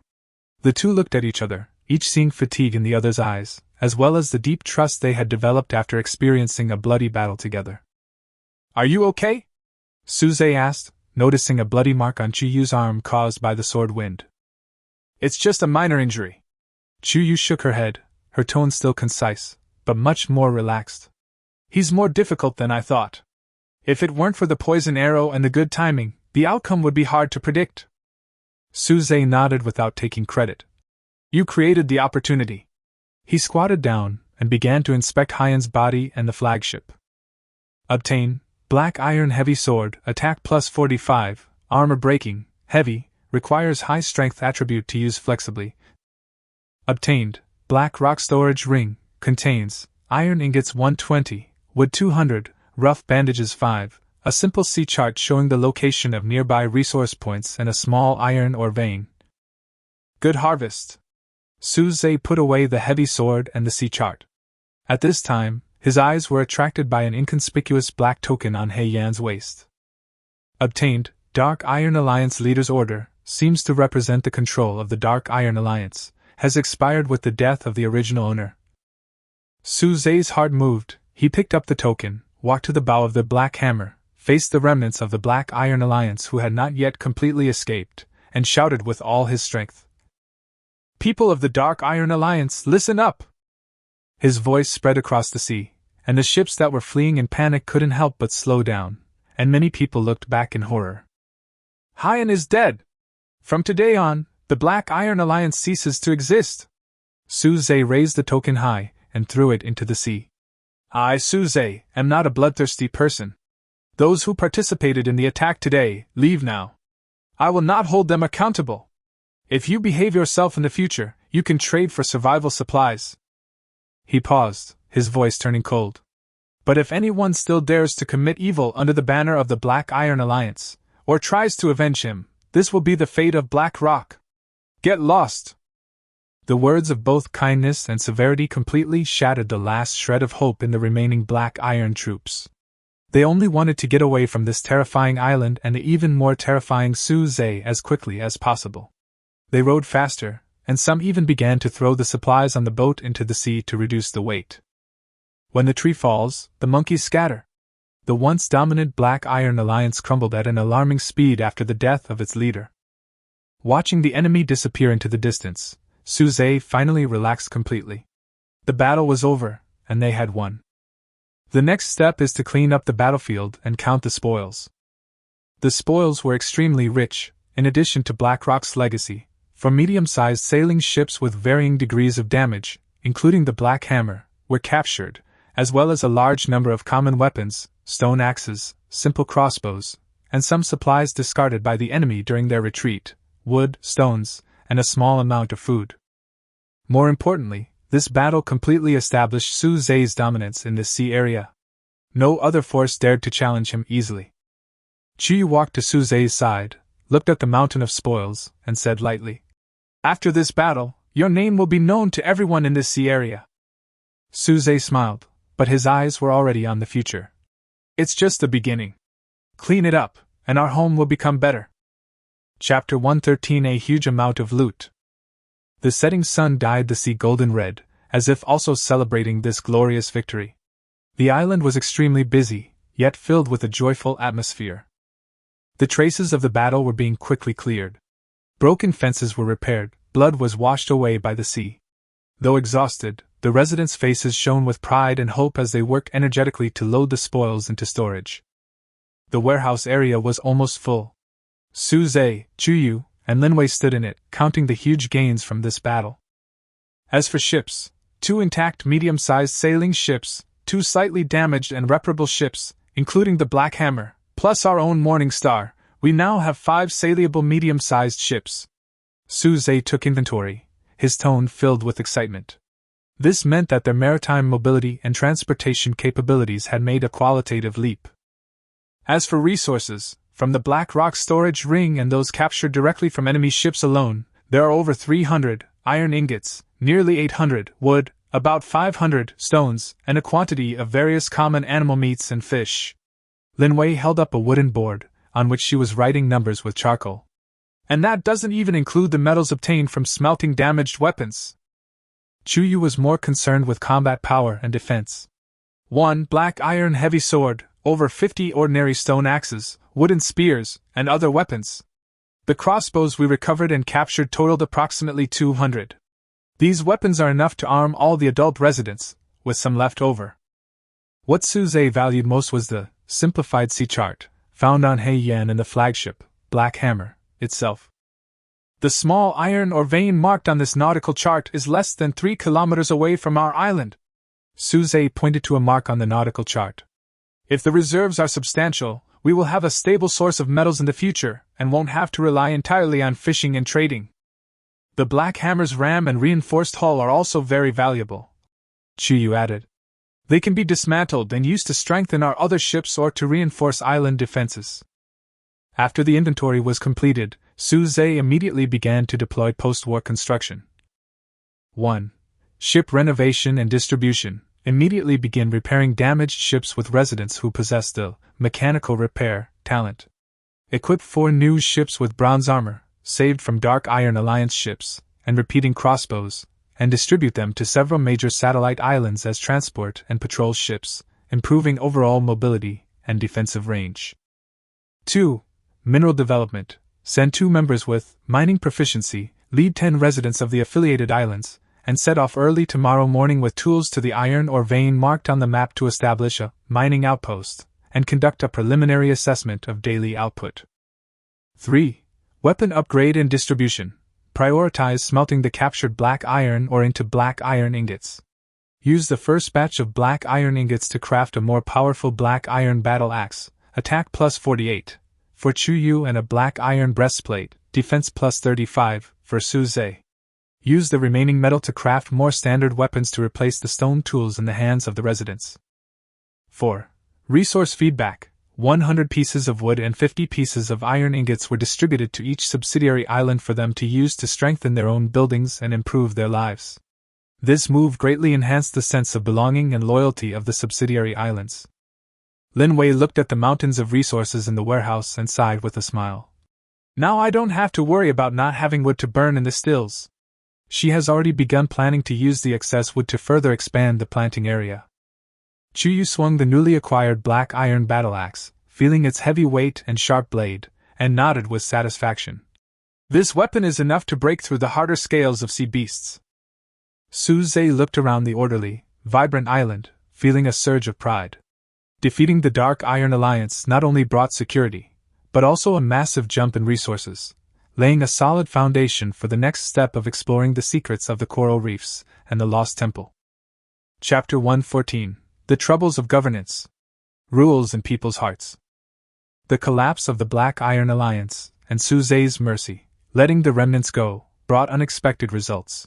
The two looked at each other, each seeing fatigue in the other's eyes, as well as the deep trust they had developed after experiencing a bloody battle together. "Are you okay?" Su Zhe asked, noticing a bloody mark on Chu Yu's arm caused by the sword wind. "It's just a minor injury." Chu Yu shook her head, her tone still concise, but much more relaxed. "He's more difficult than I thought. If it weren't for the poison arrow and the good timing, the outcome would be hard to predict." Su Zhe nodded without taking credit. "You created the opportunity." He squatted down and began to inspect Hyan's body and the flagship. Obtain: Black Iron Heavy Sword, attack plus 45, armor breaking, heavy, requires high strength attribute to use flexibly. Obtained: Black Rock Storage Ring, contains iron ingots 120, wood 200, rough bandages 5, a simple sea chart showing the location of nearby resource points and a small iron ore vein. Good harvest. Su Zhe put away the heavy sword and the sea chart. At this time, his eyes were attracted by an inconspicuous black token on He Yan's waist. Obtained: Dark Iron Alliance Leader's Order, seems to represent the control of the Dark Iron Alliance, has expired with the death of the original owner. Su Zhe's heart moved. He picked up the token, walked to the bow of the Black Hammer, faced the remnants of the Black Iron Alliance who had not yet completely escaped, and shouted with all his strength. "People of the Dark Iron Alliance, listen up!" His voice spread across the sea, and the ships that were fleeing in panic couldn't help but slow down, and many people looked back in horror. "Hyan is dead! From today on, the Black Iron Alliance ceases to exist!" Su Zhe raised the token high and threw it into the sea. "I, Su Zhe, am not a bloodthirsty person. Those who participated in the attack today, leave now. I will not hold them accountable. If you behave yourself in the future, you can trade for survival supplies." He paused, his voice turning cold. "But if anyone still dares to commit evil under the banner of the Black Iron Alliance, or tries to avenge him, this will be the fate of Black Rock. Get lost!" The words of both kindness and severity completely shattered the last shred of hope in the remaining Black Iron troops. They only wanted to get away from this terrifying island and the even more terrifying Su Zhe as quickly as possible. They rowed faster, and some even began to throw the supplies on the boat into the sea to reduce the weight. When the tree falls, the monkeys scatter. The once dominant Black Iron Alliance crumbled at an alarming speed after the death of its leader. Watching the enemy disappear into the distance, Su Zhe finally relaxed completely. The battle was over, and they had won. The next step is to clean up the battlefield and count the spoils. The spoils were extremely rich, in addition to Blackrock's legacy, for medium-sized sailing ships with varying degrees of damage, including the Black Hammer, were captured, as well as a large number of common weapons, stone axes, simple crossbows, and some supplies discarded by the enemy during their retreat, wood, stones, and a small amount of food. More importantly, this battle completely established Su Zhe's dominance in this sea area. No other force dared to challenge him easily. Chu Yu walked to Su Zhe's side, looked at the mountain of spoils, and said lightly, "After this battle, your name will be known to everyone in this sea area." Su Zhe smiled, but his eyes were already on the future. "It's just the beginning. Clean it up, and our home will become better." Chapter 113: A huge amount of loot. The setting sun dyed the sea golden red, as if also celebrating this glorious victory. The island was extremely busy, yet filled with a joyful atmosphere. The traces of the battle were being quickly cleared. Broken fences were repaired, blood was washed away by the sea. Though exhausted, the residents' faces shone with pride and hope as they worked energetically to load the spoils into storage. The warehouse area was almost full. Suze, Chuyu, and Linwei stood in it, counting the huge gains from this battle. As for ships, 2 intact medium-sized sailing ships, 2 slightly damaged and reparable ships, including the Black Hammer, plus our own Morning Star, we now have 5 saleable medium-sized ships. Suze took inventory, his tone filled with excitement. This meant that their maritime mobility and transportation capabilities had made a qualitative leap. As for resources, from the Black Rock storage ring and those captured directly from enemy ships alone, there are over 300 iron ingots, nearly 800 wood, about 500 stones, and a quantity of various common animal meats and fish. Linwei held up a wooden board, on which she was writing numbers with charcoal. And that doesn't even include the metals obtained from smelting damaged weapons. Chuyu was more concerned with combat power and defense. 1 black iron heavy sword, over 50 ordinary stone axes, wooden spears, and other weapons. The crossbows we recovered and captured totaled approximately 200. These weapons are enough to arm all the adult residents, with some left over. What Suze valued most was the simplified sea chart, found on Heian and the flagship, Black Hammer, itself. The small iron or vein marked on this nautical chart is less than 3 kilometers away from our island. Suze pointed to a mark on the nautical chart. If the reserves are substantial, we will have a stable source of metals in the future, and won't have to rely entirely on fishing and trading. The Black Hammer's ram and reinforced hull are also very valuable, Chuyu added. They can be dismantled and used to strengthen our other ships or to reinforce island defenses. After the inventory was completed, Suze immediately began to deploy post-war construction. 1. Ship renovation and distribution. Immediately begin repairing damaged ships with residents who possess the mechanical repair talent. Equip 4 new ships with bronze armor, saved from Dark Iron Alliance ships, and repeating crossbows, and distribute them to several major satellite islands as transport and patrol ships, improving overall mobility and defensive range. 2. Mineral development. Send 2 members with mining proficiency, lead 10 residents of the affiliated islands, and set off early tomorrow morning with tools to the iron or vein marked on the map to establish a mining outpost, and conduct a preliminary assessment of daily output. 3. Weapon upgrade and distribution. Prioritize smelting the captured black iron ore into black iron ingots. Use the first batch of black iron ingots to craft a more powerful black iron battle axe, attack plus 48, for Chuyu, and a black iron breastplate, defense plus 35, for Suze. Use the remaining metal to craft more standard weapons to replace the stone tools in the hands of the residents. 4. Resource feedback. 100 pieces of wood and 50 pieces of iron ingots were distributed to each subsidiary island for them to use to strengthen their own buildings and improve their lives. This move greatly enhanced the sense of belonging and loyalty of the subsidiary islands. Linwei looked at the mountains of resources in the warehouse and sighed with a smile. Now I don't have to worry about not having wood to burn in the stills. She has already begun planning to use the excess wood to further expand the planting area. Chuyu swung the newly acquired black iron battle axe, feeling its heavy weight and sharp blade, and nodded with satisfaction. This weapon is enough to break through the harder scales of sea beasts. Suze looked around the orderly, vibrant island, feeling a surge of pride. Defeating the Dark Iron Alliance not only brought security, but also a massive jump in resources, laying a solid foundation for the next step of exploring the secrets of the coral reefs and the Lost Temple. Chapter 114. The Troubles of Governance. Rules in People's Hearts. The collapse of the Black Iron Alliance, and Suze's mercy, letting the remnants go, brought unexpected results.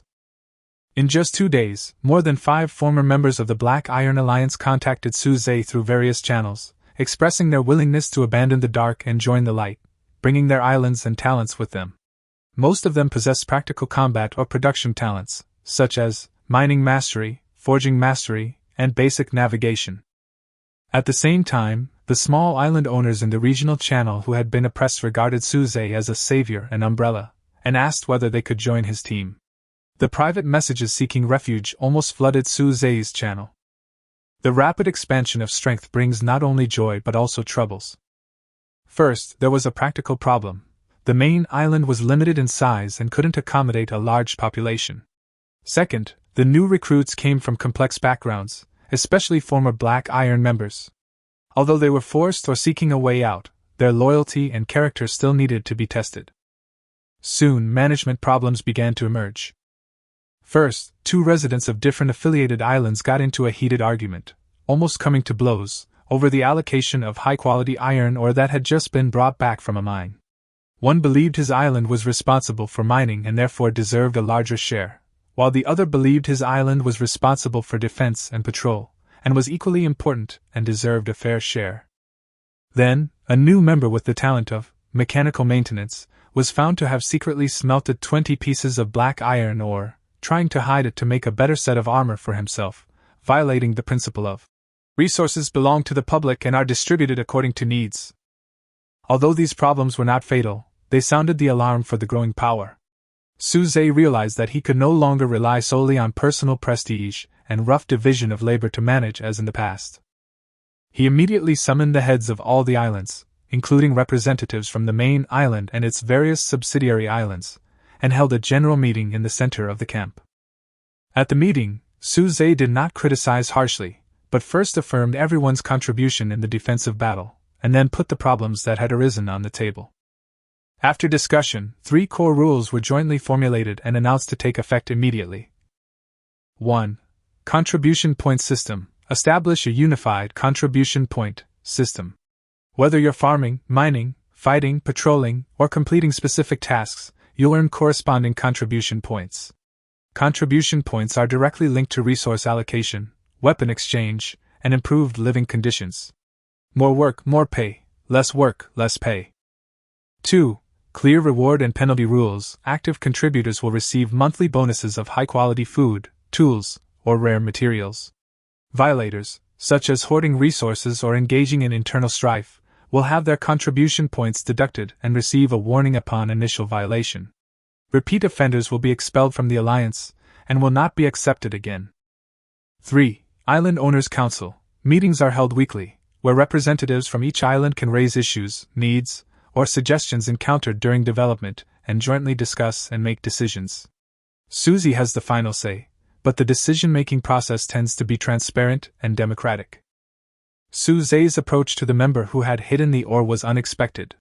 In just 2 days, more than 5 former members of the Black Iron Alliance contacted Suze through various channels, expressing their willingness to abandon the dark and join the light, bringing their islands and talents with them. Most of them possessed practical combat or production talents, such as mining mastery, forging mastery, and basic navigation. At the same time, the small island owners in the regional channel who had been oppressed regarded Suze as a savior and umbrella, and asked whether they could join his team. The private messages seeking refuge almost flooded Suze's channel. The rapid expansion of strength brings not only joy but also troubles. First, there was a practical problem. The main island was limited in size and couldn't accommodate a large population. Second, the new recruits came from complex backgrounds, especially former Black Iron members. Although they were forced or seeking a way out, their loyalty and character still needed to be tested. Soon, management problems began to emerge. First, two residents of different affiliated islands got into a heated argument, almost coming to blows, over the allocation of high-quality iron ore that had just been brought back from a mine. One believed his island was responsible for mining and therefore deserved a larger share, while the other believed his island was responsible for defense and patrol, and was equally important and deserved a fair share. Then, a new member with the talent of mechanical maintenance was found to have secretly smelted 20 pieces of black iron ore, trying to hide it to make a better set of armor for himself, violating the principle of resources belong to the public and are distributed according to needs. Although these problems were not fatal, they sounded the alarm for the growing power. Suze realized that he could no longer rely solely on personal prestige and rough division of labor to manage as in the past. He immediately summoned the heads of all the islands, including representatives from the main island and its various subsidiary islands, and held a general meeting in the center of the camp. At the meeting, Suze did not criticize harshly, but first affirmed everyone's contribution in the defensive battle, and then put the problems that had arisen on the table. After discussion, 3 core rules were jointly formulated and announced to take effect immediately. 1. Contribution point system. Establish a unified contribution point system. Whether you're farming, mining, fighting, patrolling, or completing specific tasks, you'll earn corresponding contribution points. Contribution points are directly linked to resource allocation, weapon exchange, and improved living conditions. More work, more pay. Less work, less pay. 2. Clear reward and penalty rules. Active contributors will receive monthly bonuses of high-quality food, tools, or rare materials. Violators, such as hoarding resources or engaging in internal strife, will have their contribution points deducted and receive a warning upon initial violation. Repeat offenders will be expelled from the Alliance and will not be accepted again. 3. Island Owners Council. Meetings are held weekly, where representatives from each island can raise issues, needs, or suggestions encountered during development and jointly discuss and make decisions. Suzy has the final say, but the decision-making process tends to be transparent and democratic. Suze's approach to the member who had hidden the ore was unexpected.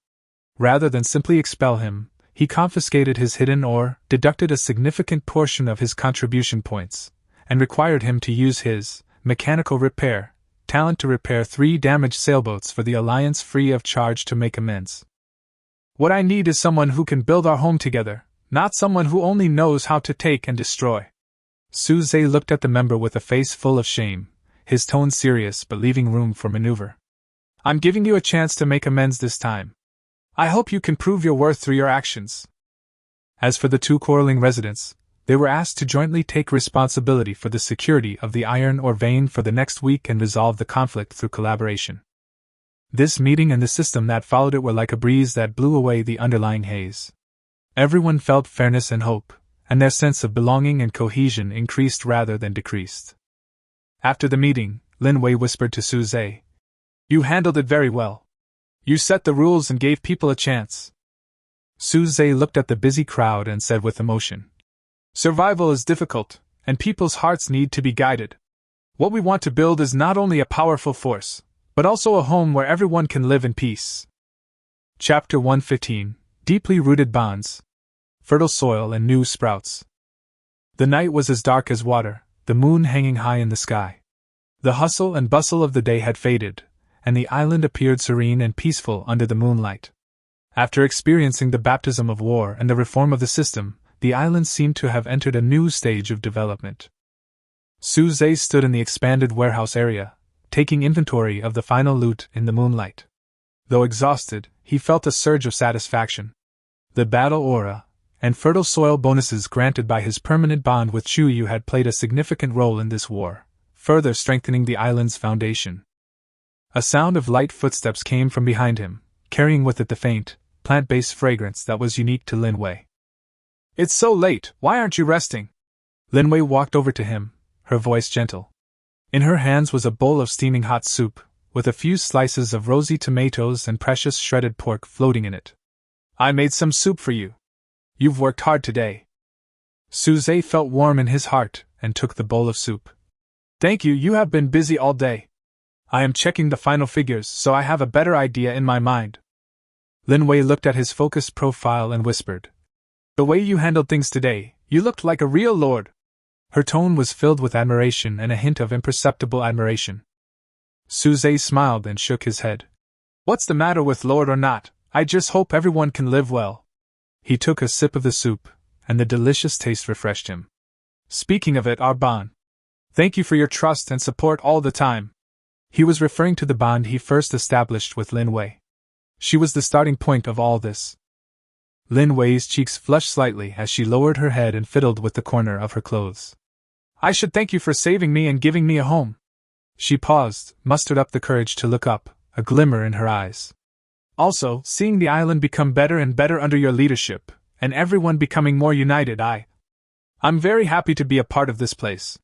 Rather than simply expel him, he confiscated his hidden ore, deducted a significant portion of his contribution points, and required him to use his mechanical repair talent to repair 3 damaged sailboats for the Alliance free of charge to make amends. What I need is someone who can build our home together, not someone who only knows how to take and destroy. Suze looked at the member with a face full of shame, his tone serious but leaving room for maneuver. I'm giving you a chance to make amends this time. I hope you can prove your worth through your actions. As for the 2 quarreling residents, they were asked to jointly take responsibility for the security of the iron ore vein for the next week and resolve the conflict through collaboration. This meeting and the system that followed it were like a breeze that blew away the underlying haze. Everyone felt fairness and hope, and their sense of belonging and cohesion increased rather than decreased. After the meeting, Lin Wei whispered to Suze, "You handled it very well. You set the rules and gave people a chance." Suze looked at the busy crowd and said with emotion, "Survival is difficult, and people's hearts need to be guided. What we want to build is not only a powerful force, but also a home where everyone can live in peace." Chapter 115. Deeply Rooted Bonds. Fertile Soil and New Sprouts. The night was as dark as water, the moon hanging high in the sky. The hustle and bustle of the day had faded, and the island appeared serene and peaceful under the moonlight. After experiencing the baptism of war and the reform of the system, the island seemed to have entered a new stage of development. Suze stood in the expanded warehouse area, taking inventory of the final loot in the moonlight. Though exhausted, he felt a surge of satisfaction. The battle aura and fertile soil bonuses granted by his permanent bond with Chuyu had played a significant role in this war, further strengthening the island's foundation. A sound of light footsteps came from behind him, carrying with it the faint, plant-based fragrance that was unique to Lin Wei. "It's so late, why aren't you resting?" Lin Wei walked over to him, her voice gentle. In her hands was a bowl of steaming hot soup, with a few slices of rosy tomatoes and precious shredded pork floating in it. I made some soup for you. You've worked hard today. Suze felt warm in his heart and took the bowl of soup. Thank you, you have been busy all day. I am checking the final figures so I have a better idea in my mind. Lin Wei looked at his focused profile and whispered. The way you handled things today, you looked like a real lord. Her tone was filled with admiration and a hint of imperceptible admiration. Suze smiled and shook his head. What's the matter with lord or not? I just hope everyone can live well. He took a sip of the soup, and the delicious taste refreshed him. Speaking of it, our bond. Thank you for your trust and support all the time. He was referring to the bond he first established with Lin Wei. She was the starting point of all this. Lin Wei's cheeks flushed slightly as she lowered her head and fiddled with the corner of her clothes. I should thank you for saving me and giving me a home. She paused, mustered up the courage to look up, a glimmer in her eyes. Also, seeing the island become better and better under your leadership, and everyone becoming more united, I'm very happy to be a part of this place.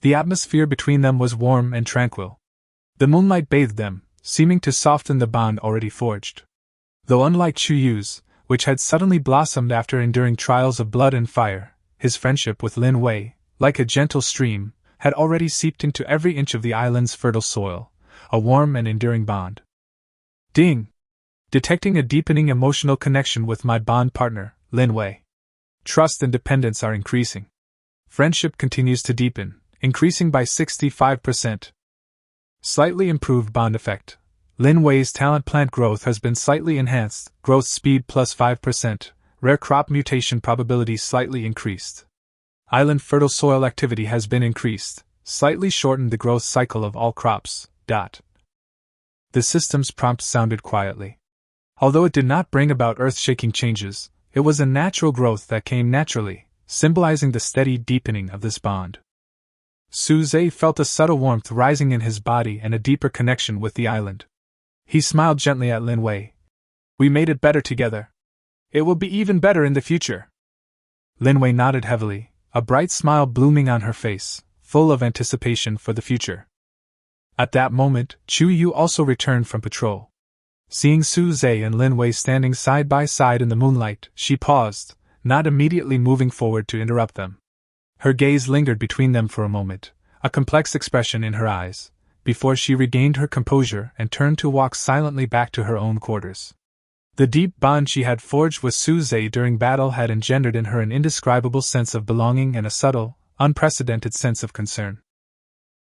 The atmosphere between them was warm and tranquil. The moonlight bathed them, seeming to soften the bond already forged. Though unlike Chu Yu's, which had suddenly blossomed after enduring trials of blood and fire, his friendship with Lin Wei, like a gentle stream, had already seeped into every inch of the island's fertile soil, a warm and enduring bond. Ding! Detecting a deepening emotional connection with my bond partner, Lin Wei. Trust and dependence are increasing. Friendship continues to deepen, increasing by 65%. Slightly improved bond effect. Lin Wei's talent plant growth has been slightly enhanced, growth speed plus 5%, rare crop mutation probability slightly increased. Island fertile soil activity has been increased, slightly shortened the growth cycle of all crops. The system's prompt sounded quietly. Although it did not bring about earth-shaking changes, it was a natural growth that came naturally, symbolizing the steady deepening of this bond. Suze felt a subtle warmth rising in his body and a deeper connection with the island. He smiled gently at Lin Wei. We made it better together. It will be even better in the future. Lin Wei nodded heavily, a bright smile blooming on her face, full of anticipation for the future. At that moment, Chu Yu also returned from patrol. Seeing Suze and Lin Wei standing side by side in the moonlight, she paused, not immediately moving forward to interrupt them. Her gaze lingered between them for a moment, a complex expression in her eyes, before she regained her composure and turned to walk silently back to her own quarters. The deep bond she had forged with Suze during battle had engendered in her an indescribable sense of belonging and a subtle, unprecedented sense of concern.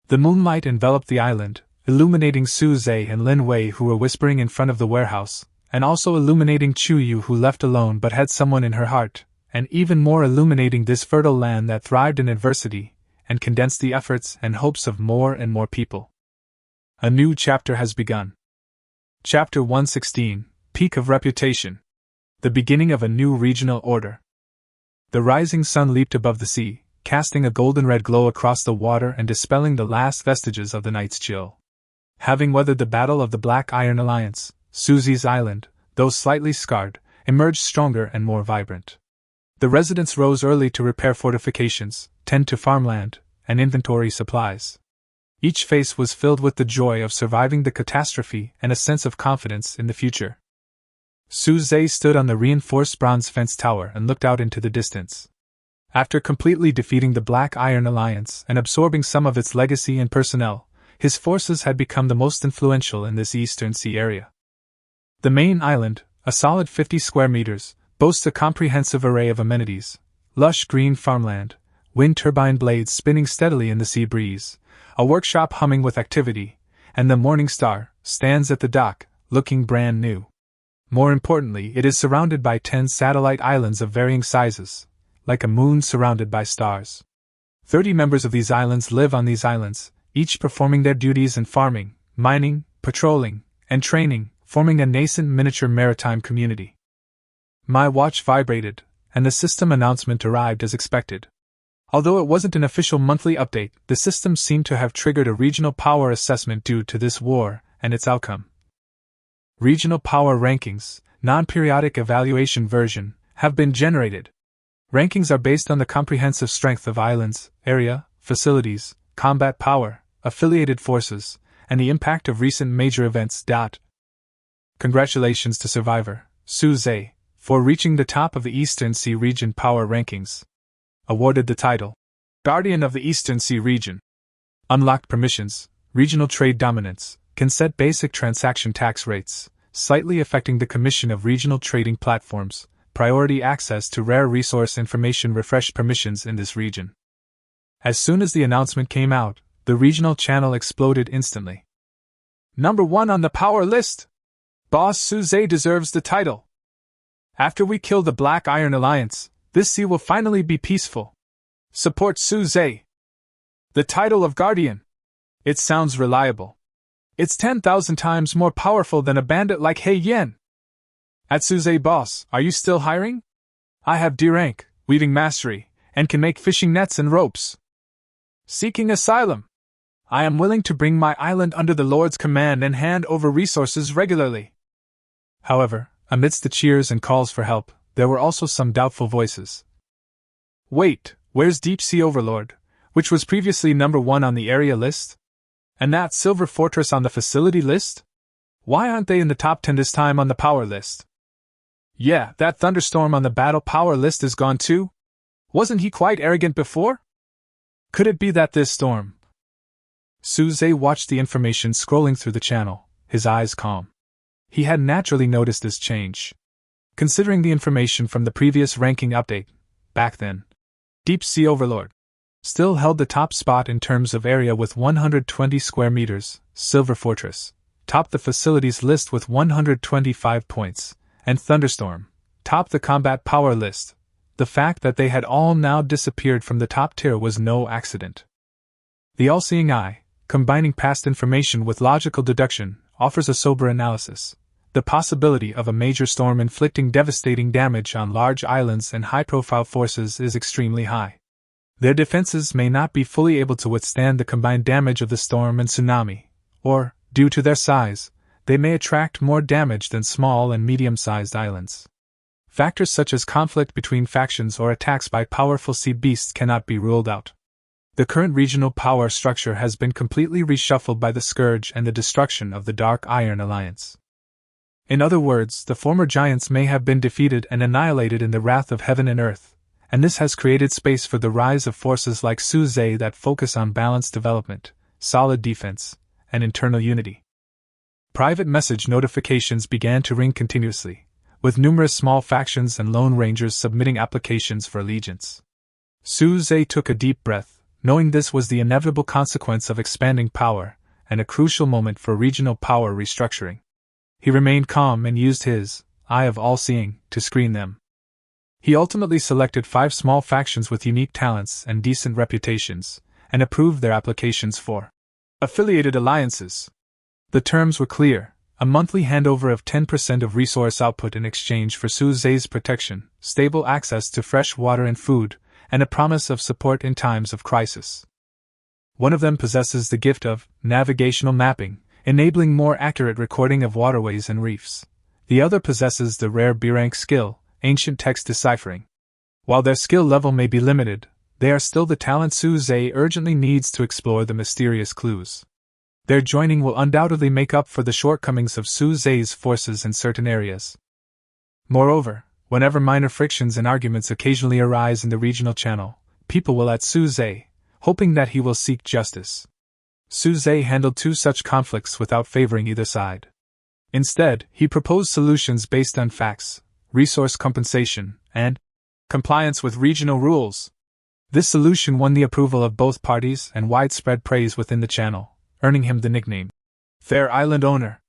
The moonlight enveloped the island, illuminating Suze and Lin Wei who were whispering in front of the warehouse, and also illuminating Chu Yu who left alone but had someone in her heart, and even more illuminating this fertile land that thrived in adversity, and condensed the efforts and hopes of more and more people. A new chapter has begun. Chapter 116, Peak of Reputation. The beginning of a new regional order. The rising sun leaped above the sea, casting a golden-red glow across the water and dispelling the last vestiges of the night's chill. Having weathered the battle of the Black Iron Alliance, Susie's island, though slightly scarred, emerged stronger and more vibrant. The residents rose early to repair fortifications, tend to farmland, and inventory supplies. Each face was filled with the joy of surviving the catastrophe and a sense of confidence in the future. Suze stood on the reinforced bronze fence tower and looked out into the distance. After completely defeating the Black Iron Alliance and absorbing some of its legacy and personnel, his forces had become the most influential in this eastern sea area. The main island, a solid 50 square meters, boasts a comprehensive array of amenities: lush green farmland, wind turbine blades spinning steadily in the sea breeze, a workshop humming with activity, and the Morning Star stands at the dock, looking brand new. More importantly, it is surrounded by 10 satellite islands of varying sizes, like a moon surrounded by stars. 30 members of these islands live on these islands, each performing their duties in farming, mining, patrolling, and training, forming a nascent miniature maritime community. My watch vibrated, and the system announcement arrived as expected. Although it wasn't an official monthly update, the system seemed to have triggered a regional power assessment due to this war and its outcome. Regional power rankings, non-periodic evaluation version, have been generated. Rankings are based on the comprehensive strength of islands, area, facilities, combat power, affiliated forces, and the impact of recent major events. Congratulations to survivor, Su-Zhe, for reaching the top of the Eastern Sea Region Power Rankings. Awarded the title Guardian of the Eastern Sea Region. Unlocked permissions, regional trade dominance, can set basic transaction tax rates, slightly affecting the commission of regional trading platforms, priority access to rare resource information, refreshed permissions in this region. As soon as the announcement came out, the regional channel exploded instantly. Number 1 on the power list! Boss Su-Zhe deserves the title. After we kill the Black Iron Alliance, this sea will finally be peaceful. Support Su-Zhe. The title of Guardian. It sounds reliable. It's 10,000 times more powerful than a bandit like He Yen. At Su-Zhe boss, are you still hiring? I have D rank, weaving mastery, and can make fishing nets and ropes. Seeking asylum. I am willing to bring my island under the Lord's command and hand over resources regularly. However, amidst the cheers and calls for help, there were also some doubtful voices. Wait, where's Deep Sea Overlord, which was previously number 1 on the area list? And that Silver Fortress on the facility list? Why aren't they in the top 10 this time on the power list? Yeah, that Thunderstorm on the battle power list is gone too? Wasn't he quite arrogant before? Could it be that this storm? Su-Zhe watched the information scrolling through the channel, his eyes calm. He had naturally noticed this change. Considering the information from the previous ranking update, back then, Deep Sea Overlord still held the top spot in terms of area with 120 square meters. Silver Fortress topped the facilities list with 125 points, and Thunderstorm topped the combat power list. The fact that they had all now disappeared from the top tier was no accident. The all-seeing eye, combining past information with logical deduction, offers a sober analysis. The possibility of a major storm inflicting devastating damage on large islands and high-profile forces is extremely high. Their defenses may not be fully able to withstand the combined damage of the storm and tsunami, or, due to their size, they may attract more damage than small and medium-sized islands. Factors such as conflict between factions or attacks by powerful sea beasts cannot be ruled out. The current regional power structure has been completely reshuffled by the Scourge and the destruction of the Dark Iron Alliance. In other words, the former giants may have been defeated and annihilated in the wrath of heaven and earth, and this has created space for the rise of forces like Su-Zhe that focus on balanced development, solid defense, and internal unity. Private message notifications began to ring continuously, with numerous small factions and lone rangers submitting applications for allegiance. Su-Zhe took a deep breath, knowing this was the inevitable consequence of expanding power, and a crucial moment for regional power restructuring. He remained calm and used his eye of all-seeing to screen them. He ultimately selected 5 small factions with unique talents and decent reputations, and approved their applications for affiliated alliances. The terms were clear: a monthly handover of 10% of resource output in exchange for Su-Zhe's protection, stable access to fresh water and food, and a promise of support in times of crisis. One of them possesses the gift of navigational mapping, enabling more accurate recording of waterways and reefs. The other possesses the rare B-rank skill, ancient text deciphering. While their skill level may be limited, they are still the talent Su-Zhe urgently needs to explore the mysterious clues. Their joining will undoubtedly make up for the shortcomings of Su-Zhe's forces in certain areas. Moreover, whenever minor frictions and arguments occasionally arise in the regional channel, people will at Su-Zhe, hoping that he will seek justice. Su-Zhe handled 2 such conflicts without favoring either side. Instead, he proposed solutions based on facts, resource compensation, and compliance with regional rules. This solution won the approval of both parties and widespread praise within the channel, earning him the nickname Fair Island Owner.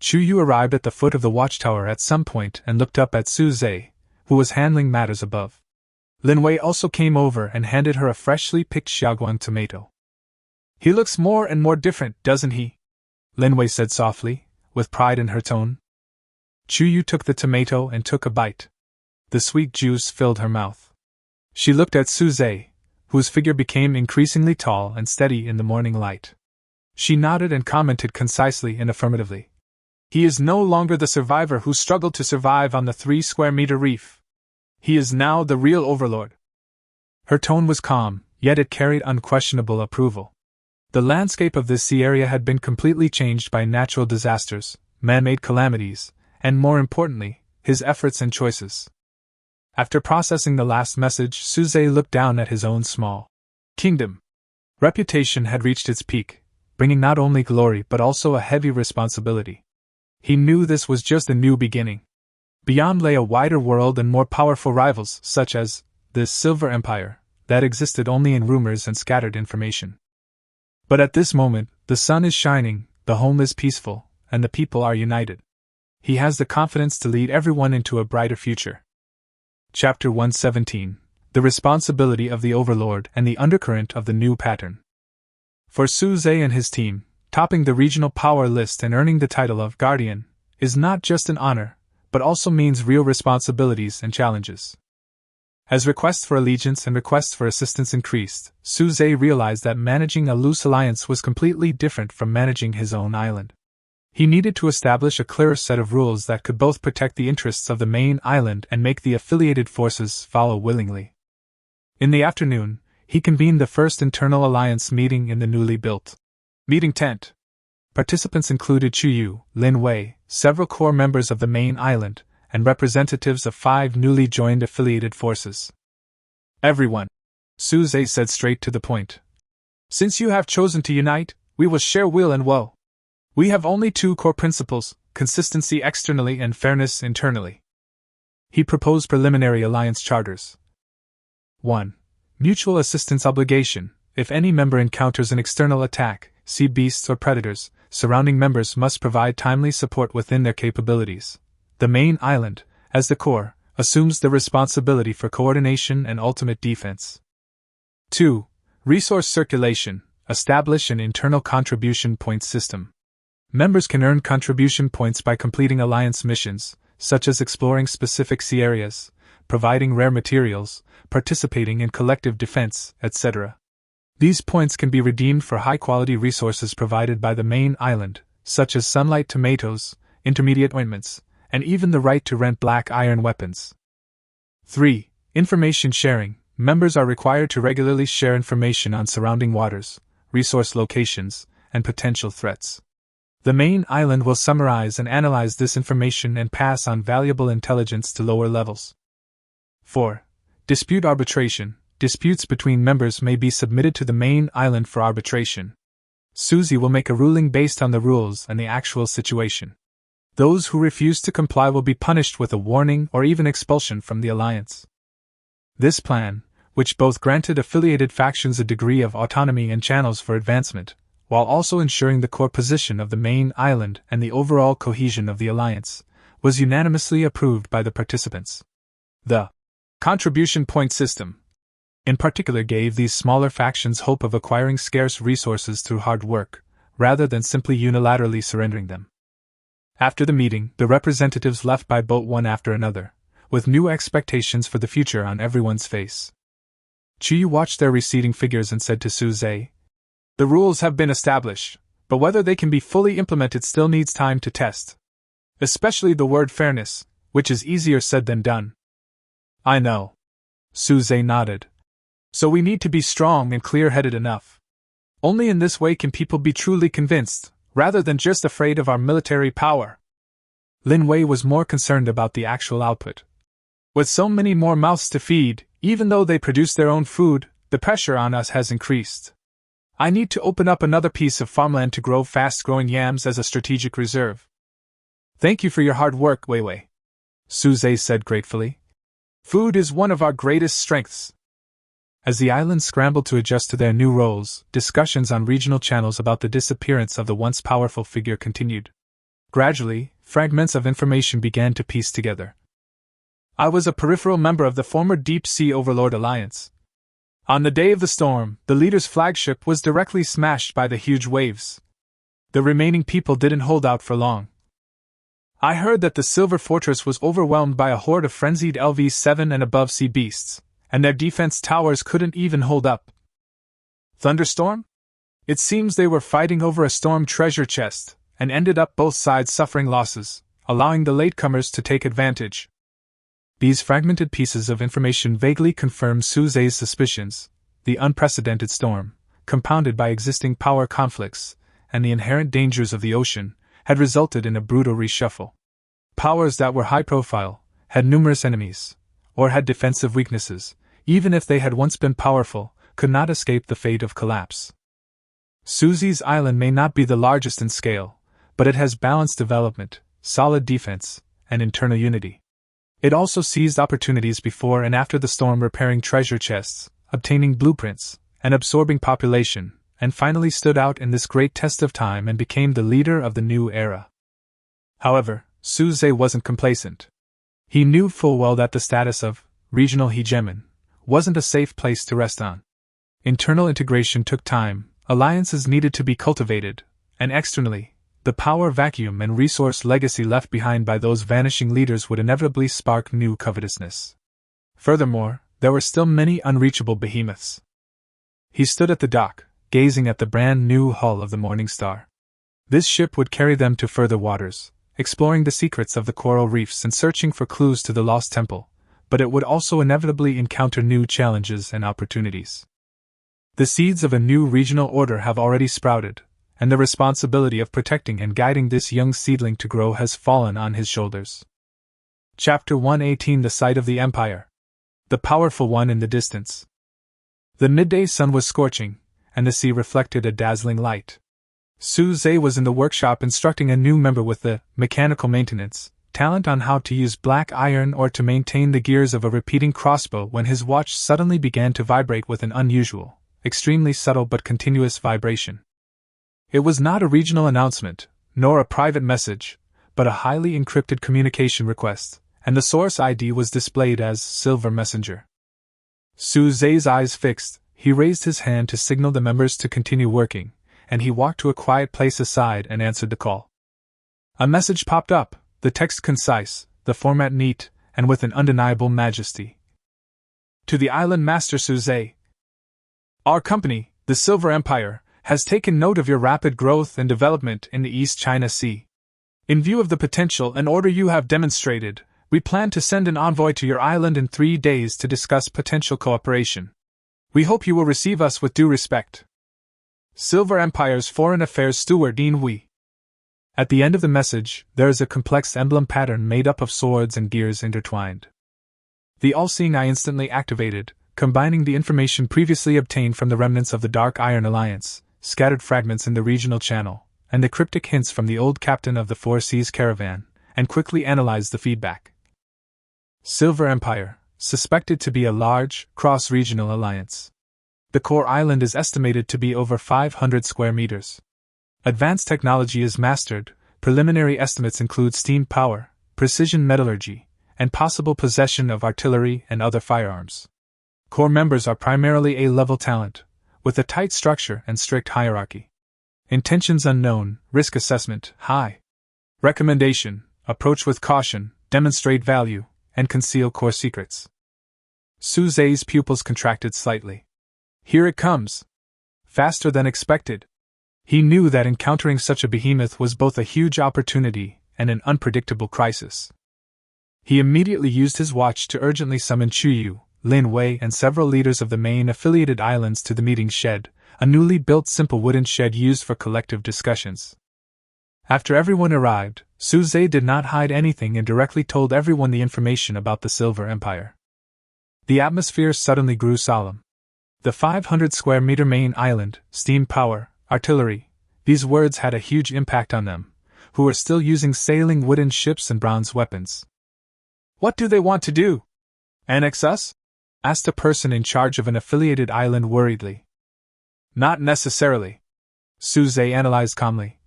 Chu-Yu arrived at the foot of the watchtower at some point and looked up at Su-Zhe, who was handling matters above. Lin-Wei also came over and handed her a freshly picked xiaoguang tomato. He looks more and more different, doesn't he? Lin-Wei said softly, with pride in her tone. Chu-Yu took the tomato and took a bite. The sweet juice filled her mouth. She looked at Su-Zhe, whose figure became increasingly tall and steady in the morning light. She nodded and commented concisely and affirmatively. He is no longer the survivor who struggled to survive on the 3-square-meter reef. He is now the real overlord. Her tone was calm, yet it carried unquestionable approval. The landscape of this sea area had been completely changed by natural disasters, man-made calamities, and more importantly, his efforts and choices. After processing the last message, Suze looked down at his own small kingdom. Reputation had reached its peak, bringing not only glory but also a heavy responsibility. He knew this was just a new beginning. Beyond lay a wider world and more powerful rivals, such as the Silver Empire, that existed only in rumors and scattered information. But at this moment, the sun is shining, the home is peaceful, and the people are united. He has the confidence to lead everyone into a brighter future. Chapter 117: The Responsibility of the Overlord and the Undercurrent of the New Pattern. For Suze and his team, topping the regional power list and earning the title of Guardian is not just an honor, but also means real responsibilities and challenges. As requests for allegiance and requests for assistance increased, Suze realized that managing a loose alliance was completely different from managing his own island. He needed to establish a clearer set of rules that could both protect the interests of the main island and make the affiliated forces follow willingly. In the afternoon, he convened the first internal alliance meeting in the newly built meeting tent. Participants included Chuyu, Lin Wei, several core members of the main island, and representatives of 5 newly joined affiliated forces. Everyone, Suze said straight to the point. Since you have chosen to unite, we will share weal and woe. We have only 2 core principles: consistency externally and fairness internally. He proposed preliminary alliance charters. 1. Mutual assistance obligation. If any member encounters an external attack, sea beasts or predators, surrounding members must provide timely support within their capabilities. The main island, as the core, assumes the responsibility for coordination and ultimate defense. 2. Resource circulation. Establish an internal contribution point system. Members can earn contribution points by completing alliance missions, such as exploring specific sea areas, providing rare materials, participating in collective defense, etc. These points can be redeemed for high-quality resources provided by the main island, such as sunlight tomatoes, intermediate ointments, and even the right to rent black iron weapons. 3. Information sharing. Members are required to regularly share information on surrounding waters, resource locations, and potential threats. The main island will summarize and analyze this information and pass on valuable intelligence to lower levels. 4. Dispute arbitration. Disputes between members may be submitted to the main island for arbitration. Suze will make a ruling based on the rules and the actual situation. Those who refuse to comply will be punished with a warning or even expulsion from the alliance. This plan, which both granted affiliated factions a degree of autonomy and channels for advancement, while also ensuring the core position of the main island and the overall cohesion of the alliance, was unanimously approved by the participants. The contribution point system, in particular, gave these smaller factions hope of acquiring scarce resources through hard work, rather than simply unilaterally surrendering them. After the meeting, the representatives left by boat one after another, with new expectations for the future on everyone's face. Chuyu watched their receding figures and said to Suze, "The rules have been established, but whether they can be fully implemented still needs time to test. Especially the word fairness, which is easier said than done." "I know." Suze nodded. "So we need to be strong and clear-headed enough. Only in this way can people be truly convinced, rather than just afraid of our military power." Lin Wei was more concerned about the actual output. "With so many more mouths to feed, even though they produce their own food, the pressure on us has increased. I need to open up another piece of farmland to grow fast-growing yams as a strategic reserve." "Thank you for your hard work, Weiwei," Suze said gratefully. "Food is one of our greatest strengths." As the islands scrambled to adjust to their new roles, discussions on regional channels about the disappearance of the once powerful figure continued. Gradually, fragments of information began to piece together. "I was a peripheral member of the former Deep Sea Overlord Alliance. On the day of the storm, the leader's flagship was directly smashed by the huge waves. The remaining people didn't hold out for long. I heard that the Silver Fortress was overwhelmed by a horde of frenzied LV-7 and above sea beasts, and their defense towers couldn't even hold up." "Thunderstorm?" "It seems they were fighting over a storm treasure chest, and ended up both sides suffering losses, allowing the latecomers to take advantage." These fragmented pieces of information vaguely confirmed Suze's suspicions: the unprecedented storm, compounded by existing power conflicts and the inherent dangers of the ocean, had resulted in a brutal reshuffle. Powers that were high profile, had numerous enemies, or had defensive weaknesses, even if they had once been powerful, could not escape the fate of collapse. Susie's island may not be the largest in scale, but it has balanced development, solid defense, and internal unity. It also seized opportunities before and after the storm, repairing treasure chests, obtaining blueprints, and absorbing population, and finally stood out in this great test of time and became the leader of the new era. However, Suze wasn't complacent. He knew full well that the status of regional hegemon wasn't a safe place to rest on. Internal integration took time, alliances needed to be cultivated, and externally, the power vacuum and resource legacy left behind by those vanishing leaders would inevitably spark new covetousness. Furthermore, there were still many unreachable behemoths. He stood at the dock, gazing at the brand new hull of the Morning Star. This ship would carry them to further waters, exploring the secrets of the coral reefs and searching for clues to the lost temple, but it would also inevitably encounter new challenges and opportunities. The seeds of a new regional order have already sprouted, and the responsibility of protecting and guiding this young seedling to grow has fallen on his shoulders. Chapter 118: The Sight of the Empire. The Powerful One in the Distance. The midday sun was scorching, and the sea reflected a dazzling light. Suze was in the workshop instructing a new member with the mechanical maintenance talent on how to use black iron or to maintain the gears of a repeating crossbow when his watch suddenly began to vibrate with an unusual, extremely subtle but continuous vibration. It was not a regional announcement, nor a private message, but a highly encrypted communication request, and the source ID was displayed as Silver Messenger. Suze's eyes fixed, he raised his hand to signal the members to continue working, and he walked to a quiet place aside and answered the call. A message popped up, the text concise, the format neat, and with an undeniable majesty. To the Island Master Suze. Our company, the Silver Empire, has taken note of your rapid growth and development in the East China Sea. In view of the potential and order you have demonstrated, we plan to send an envoy to your island in 3 days to discuss potential cooperation. We hope you will receive us with due respect. Silver Empire's Foreign Affairs Steward Dean Wei. At the end of the message, there is a complex emblem pattern made up of swords and gears intertwined. The all-seeing eye instantly activated, combining the information previously obtained from the remnants of the Dark Iron Alliance, scattered fragments in the regional channel, and the cryptic hints from the old captain of the Four Seas caravan, and quickly analyzed the feedback. Silver Empire, suspected to be a large, cross-regional alliance. The core island is estimated to be over 500 square meters. Advanced technology is mastered, preliminary estimates include steam power, precision metallurgy, and possible possession of artillery and other firearms. Core members are primarily A-level talent, with a tight structure and strict hierarchy. Intentions unknown, risk assessment high. Recommendation: approach with caution, demonstrate value, and conceal core secrets. Suze's pupils contracted slightly. Here it comes. Faster than expected. He knew that encountering such a behemoth was both a huge opportunity and an unpredictable crisis. He immediately used his watch to urgently summon Chuyu, Lin Wei, and several leaders of the main affiliated islands to the meeting shed, a newly built simple wooden shed used for collective discussions. After everyone arrived, Suze did not hide anything and directly told everyone the information about the Silver Empire. The atmosphere suddenly grew solemn. The 500 square meter main island, steam power, artillery, these words had a huge impact on them, who were still using sailing wooden ships and bronze weapons. What do they want to do? Annex us? Asked a person in charge of an affiliated island worriedly. Not necessarily. Suze analyzed calmly.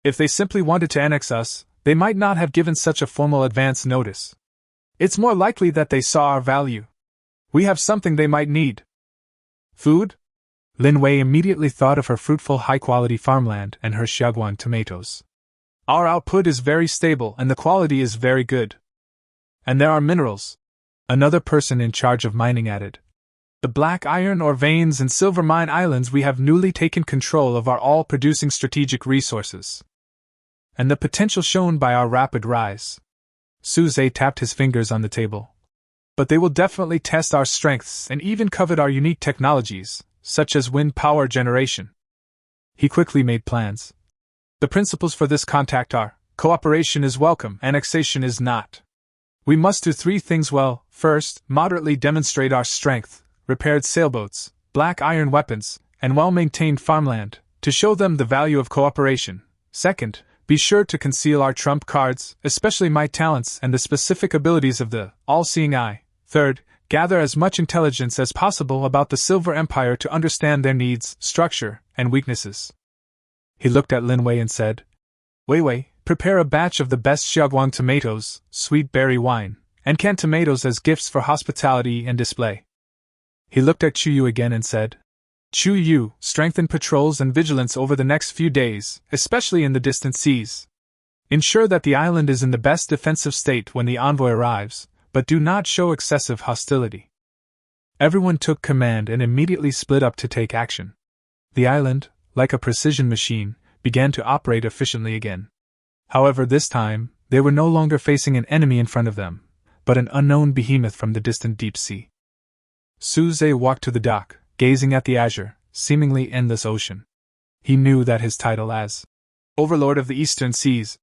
If they simply wanted to annex us, they might not have given such a formal advance notice. It's more likely that they saw our value. We have something they might need. Food? Lin Wei immediately thought of her fruitful high-quality farmland and her Xiaoguan tomatoes. Our output is very stable and the quality is very good. And there are minerals. Another person in charge of mining added. The black iron ore veins and silver mine islands we have newly taken control of are all producing strategic resources. And the potential shown by our rapid rise. Suze tapped his fingers on the table. But they will definitely test our strengths and even covet our unique technologies, such as wind power generation. He quickly made plans. The principles for this contact are: cooperation is welcome, annexation is not. We must do 3 things well. First, moderately demonstrate our strength, repaired sailboats, black iron weapons, and well-maintained farmland, to show them the value of cooperation. Second, be sure to conceal our trump cards, especially my talents and the specific abilities of the all-seeing eye. Third, gather as much intelligence as possible about the Silver Empire to understand their needs, structure, and weaknesses. He looked at Lin Wei and said, Wei Wei, prepare a batch of the best Xiaoguang tomatoes, sweet berry wine, and canned tomatoes as gifts for hospitality and display. He looked at Chu Yu again and said, Chu Yu, strengthen patrols and vigilance over the next few days, especially in the distant seas. Ensure that the island is in the best defensive state when the envoy arrives, but do not show excessive hostility. Everyone took command and immediately split up to take action. The island, like a precision machine, began to operate efficiently again. However, this time, they were no longer facing an enemy in front of them, but an unknown behemoth from the distant deep sea. Su Zhe walked to the dock, gazing at the azure, seemingly endless ocean. He knew that his title as Overlord of the Eastern Seas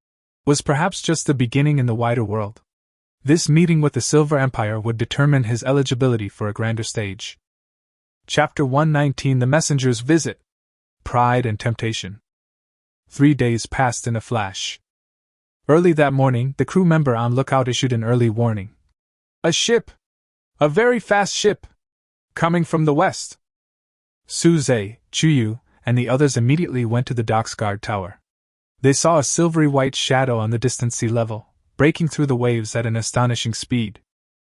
was perhaps just the beginning in the wider world. This meeting with the Silver Empire would determine his eligibility for a grander stage. Chapter 119: The Messenger's Visit. Pride and Temptation. 3 days passed in a flash. Early that morning, the crew member on lookout issued an early warning. A ship! A very fast ship! Coming from the west! Su Zhe, Chu Yu, and the others immediately went to the dock's guard tower. They saw a silvery white shadow on the distant sea level, breaking through the waves at an astonishing speed.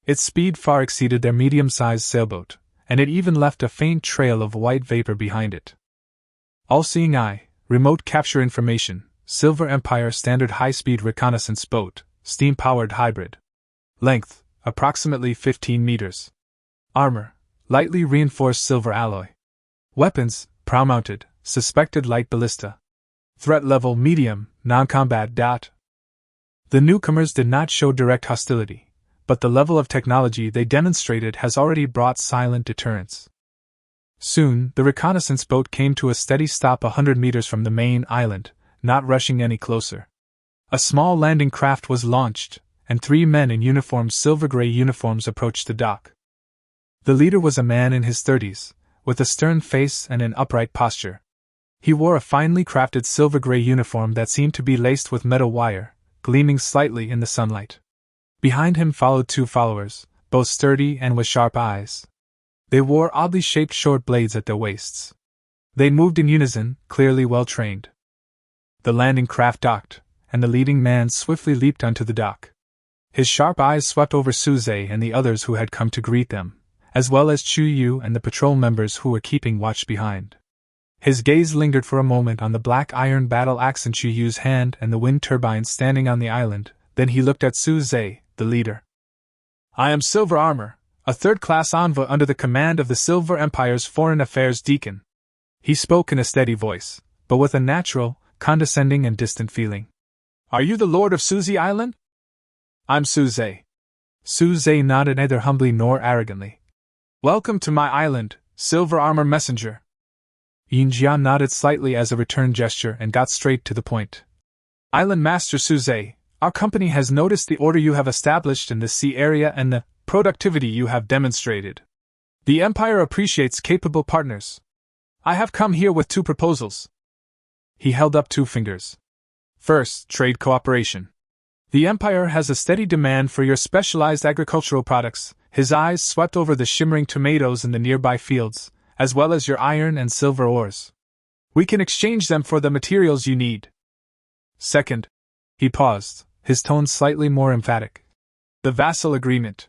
Its speed far exceeded their medium-sized sailboat, and it even left a faint trail of white vapor behind it. All-seeing eye, remote capture information, Silver Empire standard high-speed reconnaissance boat, steam-powered hybrid. Length, approximately 15 meters. Armor, lightly reinforced silver alloy. Weapons, prow-mounted, suspected light ballista. Threat level medium, non-combat. The newcomers did not show direct hostility, but the level of technology they demonstrated has already brought silent deterrence. Soon, the reconnaissance boat came to a steady stop 100 meters from the main island, not rushing any closer. A small landing craft was launched, and 3 men in uniformed silver-gray uniforms approached the dock. The leader was a man in his 30s, with a stern face and an upright posture. He wore a finely crafted silver-gray uniform that seemed to be laced with metal wire, gleaming slightly in the sunlight. Behind him followed 2 followers, both sturdy and with sharp eyes. They wore oddly shaped short blades at their waists. They moved in unison, clearly well-trained. The landing craft docked, and the leading man swiftly leaped onto the dock. His sharp eyes swept over Su Zhe and the others who had come to greet them, as well as Chu Yu and the patrol members who were keeping watch behind. His gaze lingered for a moment on the black iron battle axe in Chu Yu's hand and the wind turbines standing on the island, then he looked at Su Zhe, the leader. I am Silver Armor, a third-class envoy under the command of the Silver Empire's Foreign Affairs Deacon. He spoke in a steady voice, but with a natural, condescending and distant feeling. Are you the Lord of Suzi Island? I'm Su Zhe. Su Zhe nodded neither humbly nor arrogantly. Welcome to my island, Silver Armor Messenger. Yin Jia nodded slightly as a return gesture and got straight to the point. Island Master Su Zhe, our company has noticed the order you have established in the sea area and the productivity you have demonstrated. The Empire appreciates capable partners. I have come here with 2 proposals. He held up 2 fingers. First, trade cooperation. The Empire has a steady demand for your specialized agricultural products. His eyes swept over the shimmering tomatoes in the nearby fields, as well as your iron and silver ores. We can exchange them for the materials you need. Second, he paused, his tone slightly more emphatic. The vassal agreement.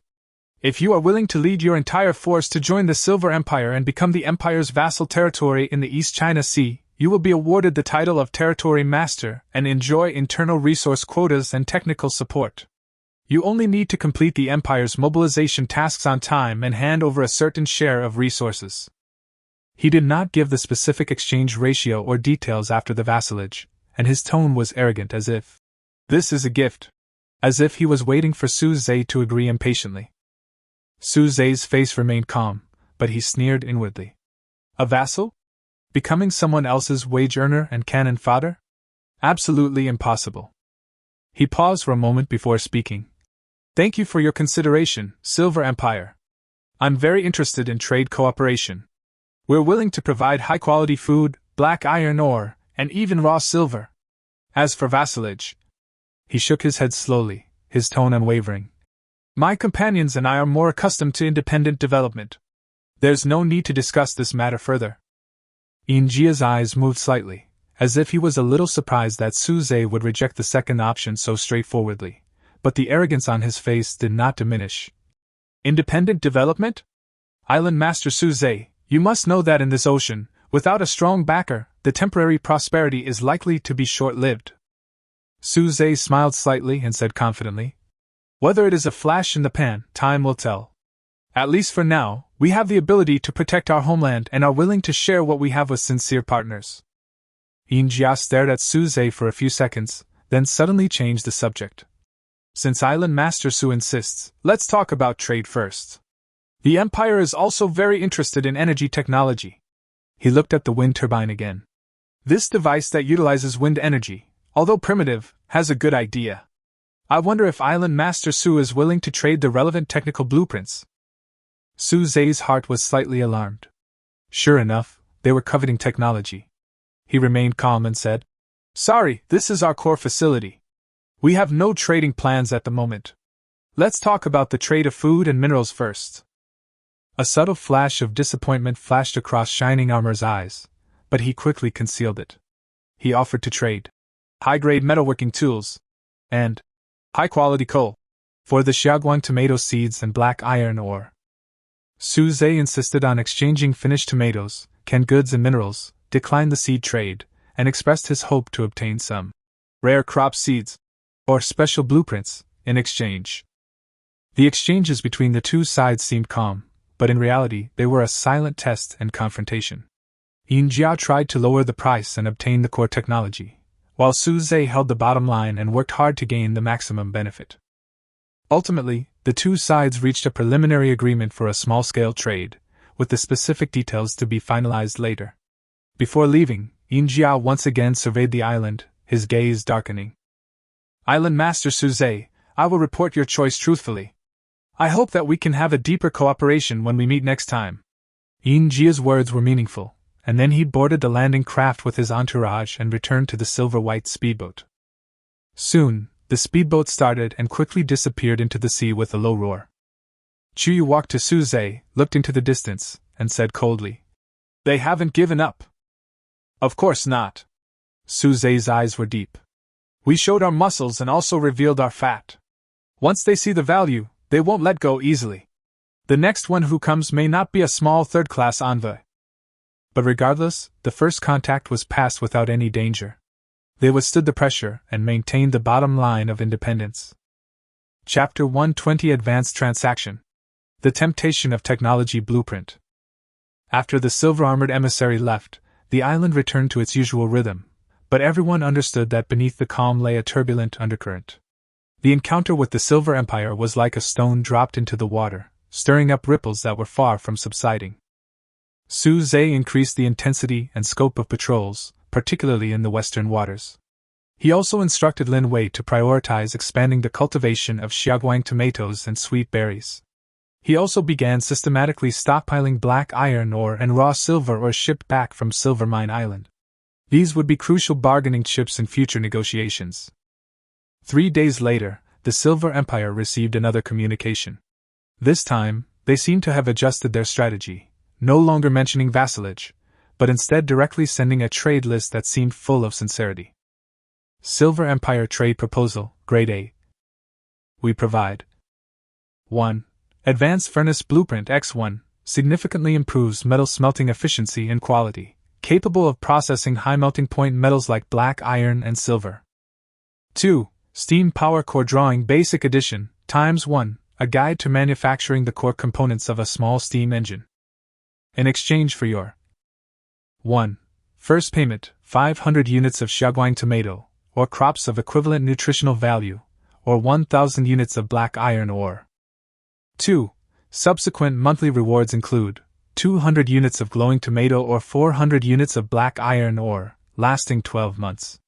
If you are willing to lead your entire force to join the Silver Empire and become the Empire's vassal territory in the East China Sea, you will be awarded the title of Territory Master and enjoy internal resource quotas and technical support. You only need to complete the Empire's mobilization tasks on time and hand over a certain share of resources. He did not give the specific exchange ratio or details after the vassalage, and his tone was arrogant as if, this is a gift, as if he was waiting for Su Zhe to agree impatiently. Su Zhe's face remained calm, but he sneered inwardly. A vassal? Becoming someone else's wage earner and cannon fodder? Absolutely impossible. He paused for a moment before speaking. Thank you for your consideration, Silver Empire. I'm very interested in trade cooperation. We're willing to provide high-quality food, black iron ore, and even raw silver. As for vassalage, he shook his head slowly, his tone unwavering. My companions and I are more accustomed to independent development. There's no need to discuss this matter further. Injia's eyes moved slightly, as if he was a little surprised that Suze would reject the second option so straightforwardly, but the arrogance on his face did not diminish. Independent development? Island Master Suze, you must know that in this ocean, without a strong backer, the temporary prosperity is likely to be short-lived. Suze smiled slightly and said confidently, whether it is a flash in the pan, time will tell. At least for now, we have the ability to protect our homeland and are willing to share what we have with sincere partners. Injia stared at Suze for a few seconds, then suddenly changed the subject. Since Island Master Su insists, let's talk about trade first. The Empire is also very interested in energy technology. He looked at the wind turbine again. This device that utilizes wind energy, although primitive, has a good idea. I wonder if Island Master Su is willing to trade the relevant technical blueprints. Suze's heart was slightly alarmed. Sure enough, they were coveting technology. He remained calm and said, Sorry, this is our core facility. We have no trading plans at the moment. Let's talk about the trade of food and minerals first. A subtle flash of disappointment flashed across Shining Armor's eyes, but he quickly concealed it. He offered to trade high-grade metalworking tools and high-quality coal for the Xiaoguang tomato seeds and black iron ore. Suze insisted on exchanging finished tomatoes, canned goods and minerals, declined the seed trade, and expressed his hope to obtain some rare crop seeds or special blueprints in exchange. The exchanges between the two sides seemed calm, but in reality they were a silent test and confrontation. Yin Jiao tried to lower the price and obtain the core technology, while Suze held the bottom line and worked hard to gain the maximum benefit. Ultimately, the two sides reached a preliminary agreement for a small-scale trade, with the specific details to be finalized later. Before leaving, Yin Jiao once again surveyed the island, his gaze darkening. Island Master Suze, I will report your choice truthfully. I hope that we can have a deeper cooperation when we meet next time. Yin Jia's words were meaningful, and then he boarded the landing craft with his entourage and returned to the silver-white speedboat. Soon, the speedboat started and quickly disappeared into the sea with a low roar. Chuyu walked to Suze, looked into the distance, and said coldly, They haven't given up. Of course not. Suze's eyes were deep. We showed our muscles and also revealed our fat. Once they see the value, they won't let go easily. The next one who comes may not be a small third-class envoy. But regardless, the first contact was passed without any danger. They withstood the pressure and maintained the bottom line of independence. Chapter 120 Advanced Transaction. The Temptation of Technology Blueprint. After the silver-armored emissary left, the island returned to its usual rhythm, but everyone understood that beneath the calm lay a turbulent undercurrent. The encounter with the Silver Empire was like a stone dropped into the water, stirring up ripples that were far from subsiding. Suze increased the intensity and scope of patrols, particularly in the western waters. He also instructed Lin Wei to prioritize expanding the cultivation of Xiaoguang tomatoes and sweet berries. He also began systematically stockpiling black iron ore and raw silver ore shipped back from Silver Mine Island. These would be crucial bargaining chips in future negotiations. 3 days later, the Silver Empire received another communication. This time, they seemed to have adjusted their strategy, no longer mentioning vassalage, but instead directly sending a trade list that seemed full of sincerity. Silver Empire Trade Proposal, Grade A. We provide 1. Advanced Furnace Blueprint X1, significantly improves metal smelting efficiency and quality, capable of processing high melting point metals like black iron and silver. 2. Steam Power Core Drawing Basic Edition, ×1, a guide to manufacturing the core components of a small steam engine. In exchange for your 1. First payment, 500 units of Xiaoguang tomato, or crops of equivalent nutritional value, or 1,000 units of black iron ore. 2. Subsequent monthly rewards include 200 units of glowing tomato or 400 units of black iron ore, lasting 12 months.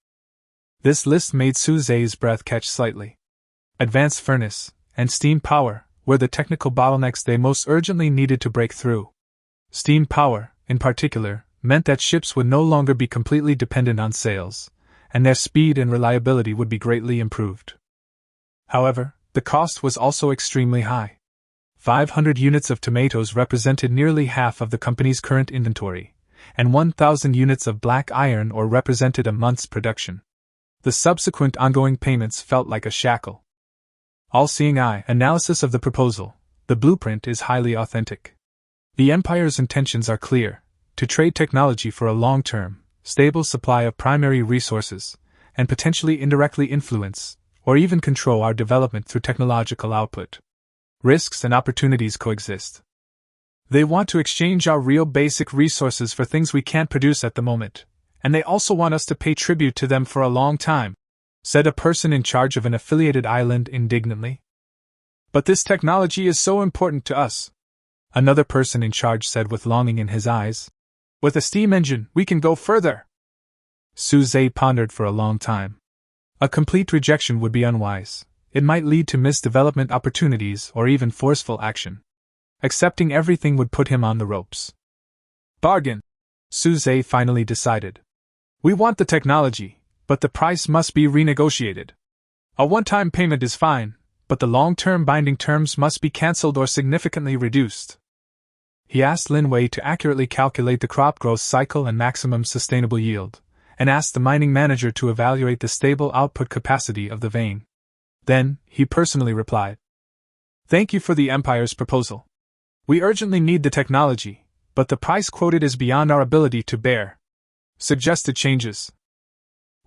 This list made Suze's breath catch slightly. Advanced furnace and steam power were the technical bottlenecks they most urgently needed to break through. Steam power, in particular, meant that ships would no longer be completely dependent on sails, and their speed and reliability would be greatly improved. However, the cost was also extremely high. 500 units of tomatoes represented nearly half of the company's current inventory, and 1,000 units of black iron ore represented a month's production. The subsequent ongoing payments felt like a shackle. All-seeing eye analysis of the proposal. The blueprint is highly authentic. The Empire's intentions are clear: to trade technology for a long-term, stable supply of primary resources, and potentially indirectly influence, or even control our development through technological output. Risks and opportunities coexist. They want to exchange our real basic resources for things we can't produce at the moment, and they also want us to pay tribute to them for a long time, said a person in charge of an affiliated island indignantly. But this technology is so important to us, another person in charge said with longing in his eyes. With a steam engine, we can go further. Suze pondered for a long time. A complete rejection would be unwise. It might lead to missed development opportunities or even forceful action. Accepting everything would put him on the ropes. Bargain, Suze finally decided. We want the technology, but the price must be renegotiated. A one-time payment is fine, but the long-term binding terms must be cancelled or significantly reduced. He asked Lin Wei to accurately calculate the crop growth cycle and maximum sustainable yield, and asked the mining manager to evaluate the stable output capacity of the vein. Then, he personally replied, "Thank you for the Empire's proposal. We urgently need the technology, but the price quoted is beyond our ability to bear. Suggested changes.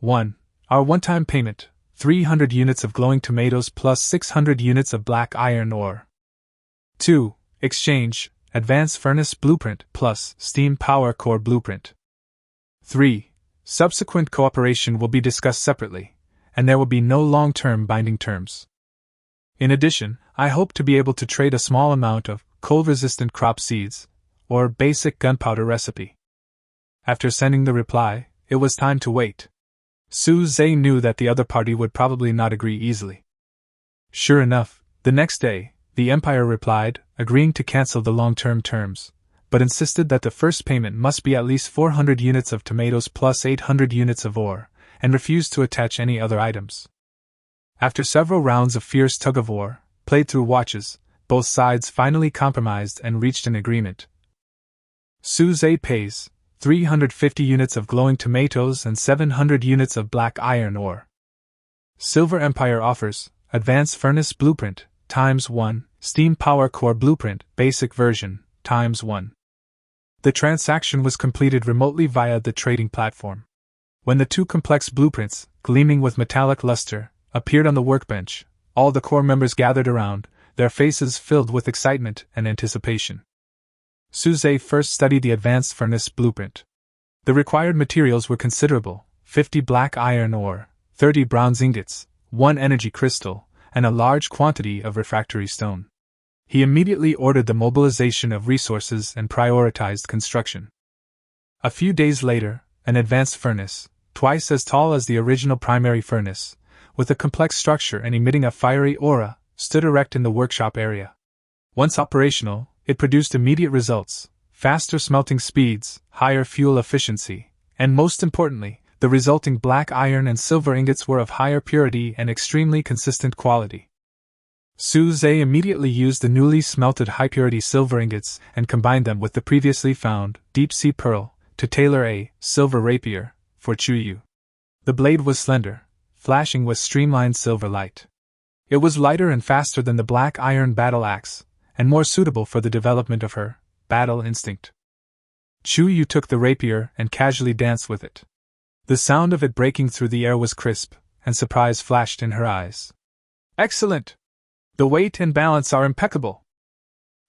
1. Our one-time payment, 300 units of glowing tomatoes plus 600 units of black iron ore. 2. Exchange, advanced furnace blueprint plus steam power core blueprint. 3. Subsequent cooperation will be discussed separately, and there will be no long-term binding terms. In addition, I hope to be able to trade a small amount of cold-resistant crop seeds, or basic gunpowder recipe." After sending the reply, it was time to wait. Suze knew that the other party would probably not agree easily. Sure enough, the next day, the Empire replied, agreeing to cancel the long-term terms, but insisted that the first payment must be at least 400 units of tomatoes plus 800 units of ore, and refused to attach any other items. After several rounds of fierce tug-of-war, played through watches, both sides finally compromised and reached an agreement. Suze pays 350 units of glowing tomatoes and 700 units of black iron ore. Silver Empire offers advanced furnace blueprint ×1, steam power core blueprint basic version ×1. The transaction was completed remotely via the trading platform. When the two complex blueprints, gleaming with metallic luster, appeared on the workbench, all the core members gathered around, their faces filled with excitement and anticipation. Suze first studied the advanced furnace blueprint. The required materials were considerable: 50 black iron ore, 30 bronze ingots, 1 energy crystal, and a large quantity of refractory stone. He immediately ordered the mobilization of resources and prioritized construction. A few days later, an advanced furnace, twice as tall as the original primary furnace, with a complex structure and emitting a fiery aura, stood erect in the workshop area. Once operational, it produced immediate results: faster smelting speeds, higher fuel efficiency, and most importantly, the resulting black iron and silver ingots were of higher purity and extremely consistent quality. Suze immediately used the newly smelted high-purity silver ingots and combined them with the previously found deep-sea pearl to tailor a silver rapier for Chuyu. The blade was slender, flashing with streamlined silver light. It was lighter and faster than the black iron battle axe, and more suitable for the development of her battle instinct. Chuyu took the rapier and casually danced with it. The sound of it breaking through the air was crisp, and surprise flashed in her eyes. "Excellent! The weight and balance are impeccable."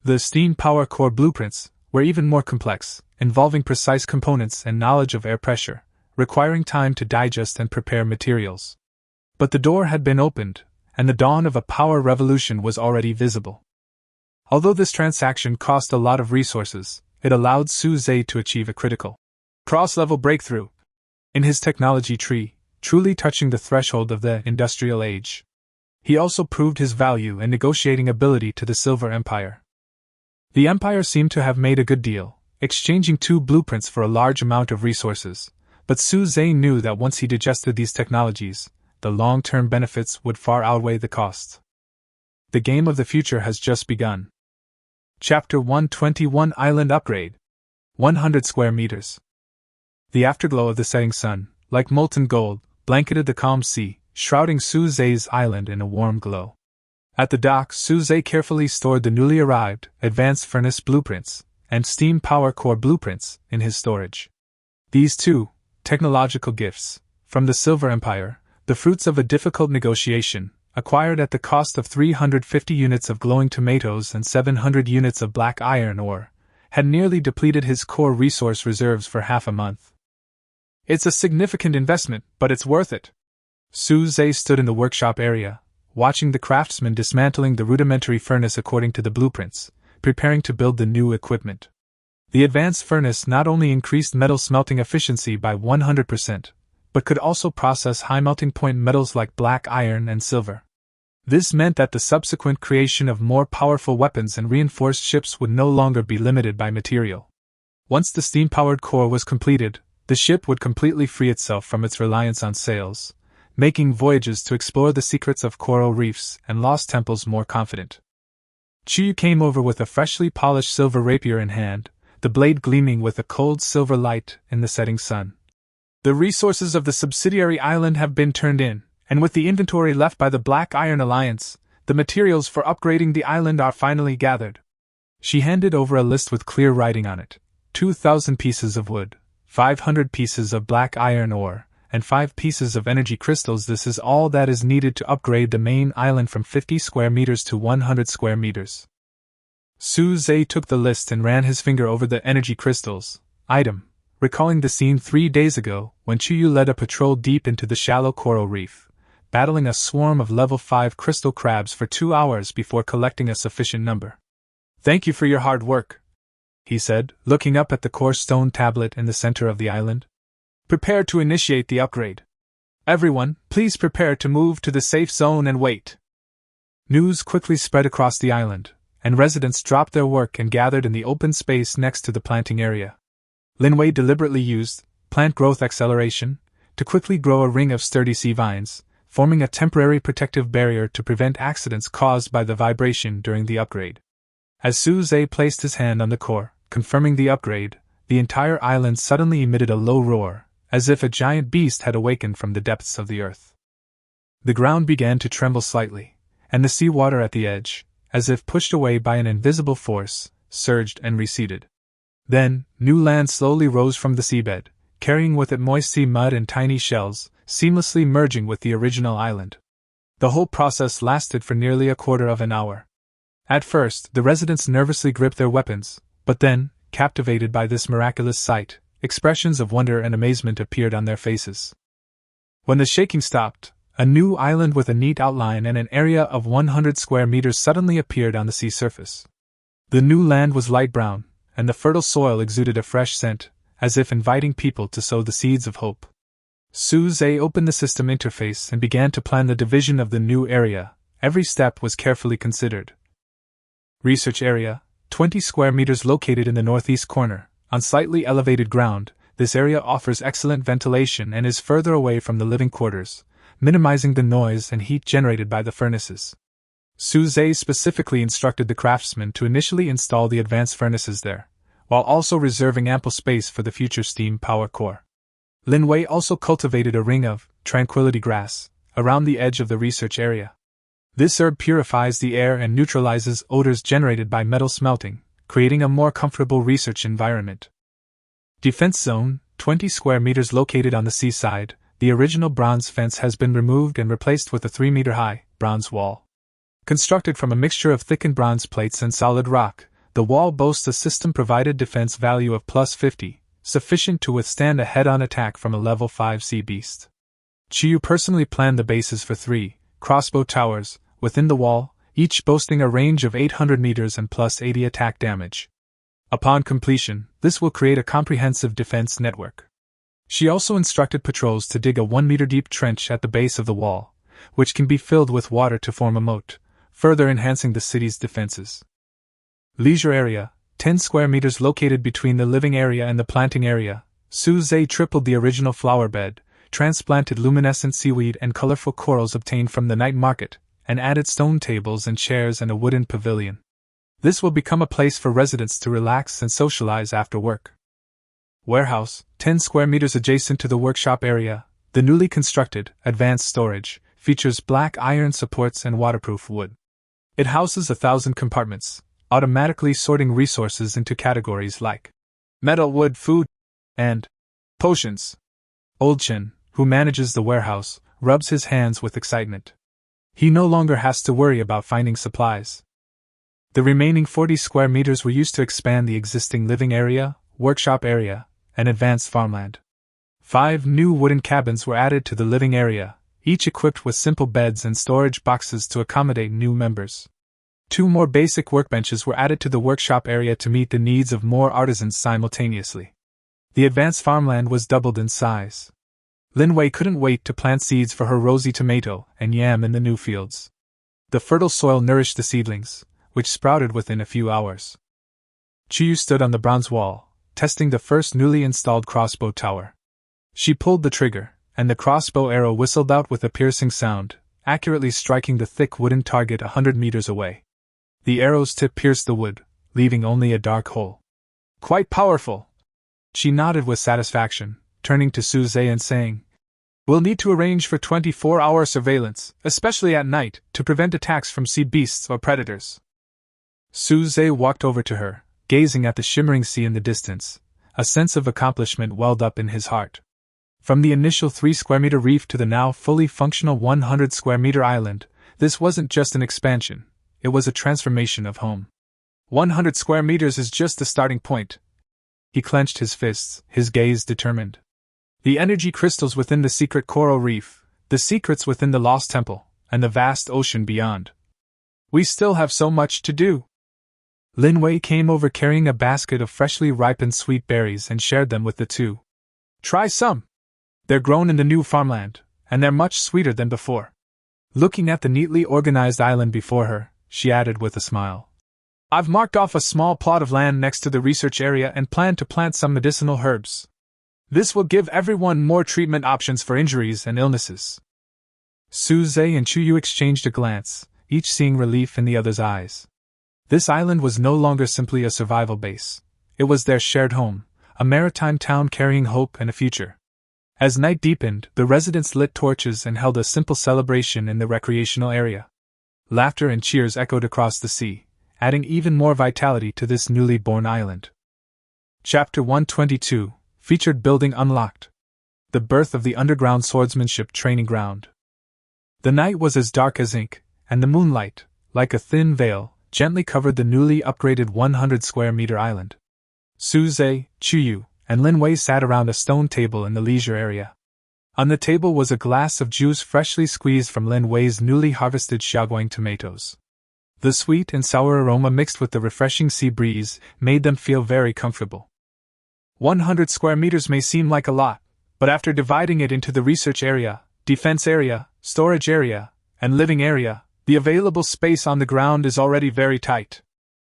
The steam power core blueprints were even more complex, involving precise components and knowledge of air pressure, requiring time to digest and prepare materials. But the door had been opened, and the dawn of a power revolution was already visible. Although this transaction cost a lot of resources, It allowed Su Zhe to achieve a critical cross-level breakthrough in his technology tree, truly touching the threshold of the industrial age. He also proved his value and negotiating ability to the Silver Empire. The Empire seemed to have made a good deal, exchanging 2 blueprints for a large amount of resources, but Su Zhe knew that once he digested these technologies, the long-term benefits would far outweigh the costs. The game of the future has just begun. Chapter 121 Island Upgrade. 100 square meters. The afterglow of the setting sun, like molten gold, blanketed the calm sea, shrouding Su Zhe's island in a warm glow. At the dock, Su Zhe carefully stored the newly arrived advanced furnace blueprints and steam power core blueprints in his storage. These 2 technological gifts from the Silver Empire, the fruits of a difficult negotiation, acquired at the cost of 350 units of glowing tomatoes and 700 units of black iron ore, had nearly depleted his core resource reserves for half a month. It's a significant investment, but it's worth it. Su Zhe stood in the workshop area, watching the craftsmen dismantling the rudimentary furnace according to the blueprints, preparing to build the new equipment. The advanced furnace not only increased metal smelting efficiency by 100%, but could also process high melting point metals like black iron and silver. This meant that the subsequent creation of more powerful weapons and reinforced ships would no longer be limited by material. Once the steam-powered core was completed, the ship would completely free itself from its reliance on sails, making voyages to explore the secrets of coral reefs and lost temples more confident. Chiyu came over with a freshly polished silver rapier in hand, the blade gleaming with a cold silver light in the setting sun. The resources of the subsidiary island have been turned in, and with the inventory left by the Black Iron Alliance, the materials for upgrading the island are finally gathered. She handed over a list with clear writing on it: 2,000 pieces of wood, 500 pieces of black iron ore, and 5 pieces of energy crystals. This is all that is needed to upgrade the main island from 50 square meters to 100 square meters. Su Zhe took the list and ran his finger over the energy crystals item, recalling the scene 3 days ago when Chuyu led a patrol deep into the shallow coral reef, battling a swarm of level 5 crystal crabs for 2 hours before collecting a sufficient number. "Thank you for your hard work," he said, looking up at the core stone tablet in the center of the island. "Prepare to initiate the upgrade. Everyone, please prepare to move to the safe zone and wait." News quickly spread across the island, and residents dropped their work and gathered in the open space next to the planting area. Linwei deliberately used plant growth acceleration to quickly grow a ring of sturdy sea vines, forming a temporary protective barrier to prevent accidents caused by the vibration during the upgrade. As Su Zhe placed his hand on the core, confirming the upgrade, the entire island suddenly emitted a low roar, as if a giant beast had awakened from the depths of the earth. The ground began to tremble slightly, and the seawater at the edge, as if pushed away by an invisible force, surged and receded. Then, new land slowly rose from the seabed, carrying with it moist sea mud and tiny shells, seamlessly merging with the original island. The whole process lasted for nearly a quarter of an hour. At first, the residents nervously gripped their weapons, but then, captivated by this miraculous sight, expressions of wonder and amazement appeared on their faces. When the shaking stopped, a new island with a neat outline and an area of 100 square meters suddenly appeared on the sea surface. The new land was light brown, and the fertile soil exuded a fresh scent, as if inviting people to sow the seeds of hope. Su Zhe opened the system interface and began to plan the division of the new area. Every step was carefully considered. Research area, 20 square meters located in the northeast corner, on slightly elevated ground. This area offers excellent ventilation and is further away from the living quarters, minimizing the noise and heat generated by the furnaces. Su Zhe specifically instructed the craftsmen to initially install the advanced furnaces there, while also reserving ample space for the future steam power core. Linwei also cultivated a ring of tranquility grass around the edge of the research area. This herb purifies the air and neutralizes odors generated by metal smelting, creating a more comfortable research environment. Defense zone, 20 square meters located on the seaside. The original bronze fence has been removed and replaced with a 3-meter-high bronze wall. Constructed from a mixture of thickened bronze plates and solid rock, the wall boasts a system-provided defense value of +50, sufficient to withstand a head-on attack from a level 5 sea beast. Chiyu personally planned the bases for 3 crossbow towers within the wall, each boasting a range of 800 meters and +80 attack damage. Upon completion, this will create a comprehensive defense network. She also instructed patrols to dig a 1-meter deep trench at the base of the wall, which can be filled with water to form a moat, further enhancing the city's defenses. Leisure area, 10 square meters located between the living area and the planting area. Suze tripled the original flower bed, transplanted luminescent seaweed and colorful corals obtained from the night market, and added stone tables and chairs and a wooden pavilion. This will become a place for residents to relax and socialize after work. Warehouse, 10 square meters adjacent to the workshop area. The newly constructed, advanced storage, features black iron supports and waterproof wood. It houses 1,000 compartments, automatically sorting resources into categories like metal, wood, food, and potions. Old Chen, who manages the warehouse, rubs his hands with excitement. He no longer has to worry about finding supplies. The remaining 40 square meters were used to expand the existing living area, workshop area, and advanced farmland. 5 new wooden cabins were added to the living area, each equipped with simple beds and storage boxes to accommodate new members. 2 more basic workbenches were added to the workshop area to meet the needs of more artisans simultaneously. The advanced farmland was doubled in size. Lin Wei couldn't wait to plant seeds for her rosy tomato and yam in the new fields. The fertile soil nourished the seedlings, which sprouted within a few hours. Chuyu stood on the bronze wall, testing the first newly installed crossbow tower. She pulled the trigger, and the crossbow arrow whistled out with a piercing sound, accurately striking the thick wooden target 100 meters away. The arrow's tip pierced the wood, leaving only a dark hole. Quite powerful. She nodded with satisfaction, turning to Suze and saying, "We'll need to arrange for 24-hour surveillance, especially at night, to prevent attacks from sea beasts or predators." Suze walked over to her, gazing at the shimmering sea in the distance. A sense of accomplishment welled up in his heart. From the initial 3-square-meter reef to the now fully functional 100-square-meter island, this wasn't just an expansion, it was a transformation of home. 100 square meters is just the starting point. He clenched his fists, his gaze determined. The energy crystals within the secret coral reef, the secrets within the lost temple, and the vast ocean beyond. We still have so much to do. Lin Wei came over carrying a basket of freshly ripened sweet berries and shared them with the two. Try some. They're grown in the new farmland, and they're much sweeter than before. Looking at the neatly organized island before her, she added with a smile. I've marked off a small plot of land next to the research area and plan to plant some medicinal herbs. This will give everyone more treatment options for injuries and illnesses. Suze and Chuyu exchanged a glance, each seeing relief in the other's eyes. This island was no longer simply a survival base. It was their shared home, a maritime town carrying hope and a future. As night deepened, the residents lit torches and held a simple celebration in the recreational area. Laughter and cheers echoed across the sea, adding even more vitality to this newly born island. Chapter 122, Featured Building Unlocked. The Birth of the Underground Swordsmanship Training Ground. The night was as dark as ink, and the moonlight, like a thin veil, gently covered the newly upgraded 100-square-meter island. Suze, Chuyu, and Lin Wei sat around a stone table in the leisure area. On the table was a glass of juice freshly squeezed from Lin Wei's newly harvested Xiaoguang tomatoes. The sweet and sour aroma mixed with the refreshing sea breeze made them feel very comfortable. 100 square meters may seem like a lot, but after dividing it into the research area, defense area, storage area, and living area, the available space on the ground is already very tight.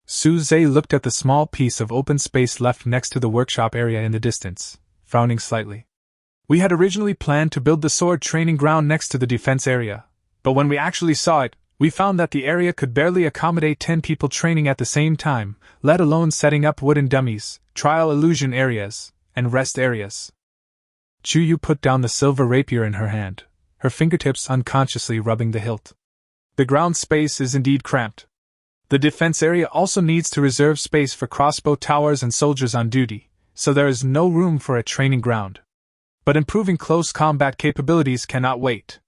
Suze looked at the small piece of open space left next to the workshop area in the distance, frowning slightly. We had originally planned to build the sword training ground next to the defense area, but when we actually saw it, we found that the area could barely accommodate 10 people training at the same time, let alone setting up wooden dummies, trial illusion areas, and rest areas. Chuyu put down the silver rapier in her hand, her fingertips unconsciously rubbing the hilt. The ground space is indeed cramped. The defense area also needs to reserve space for crossbow towers and soldiers on duty, so there is no room for a training ground. But improving close combat capabilities cannot wait.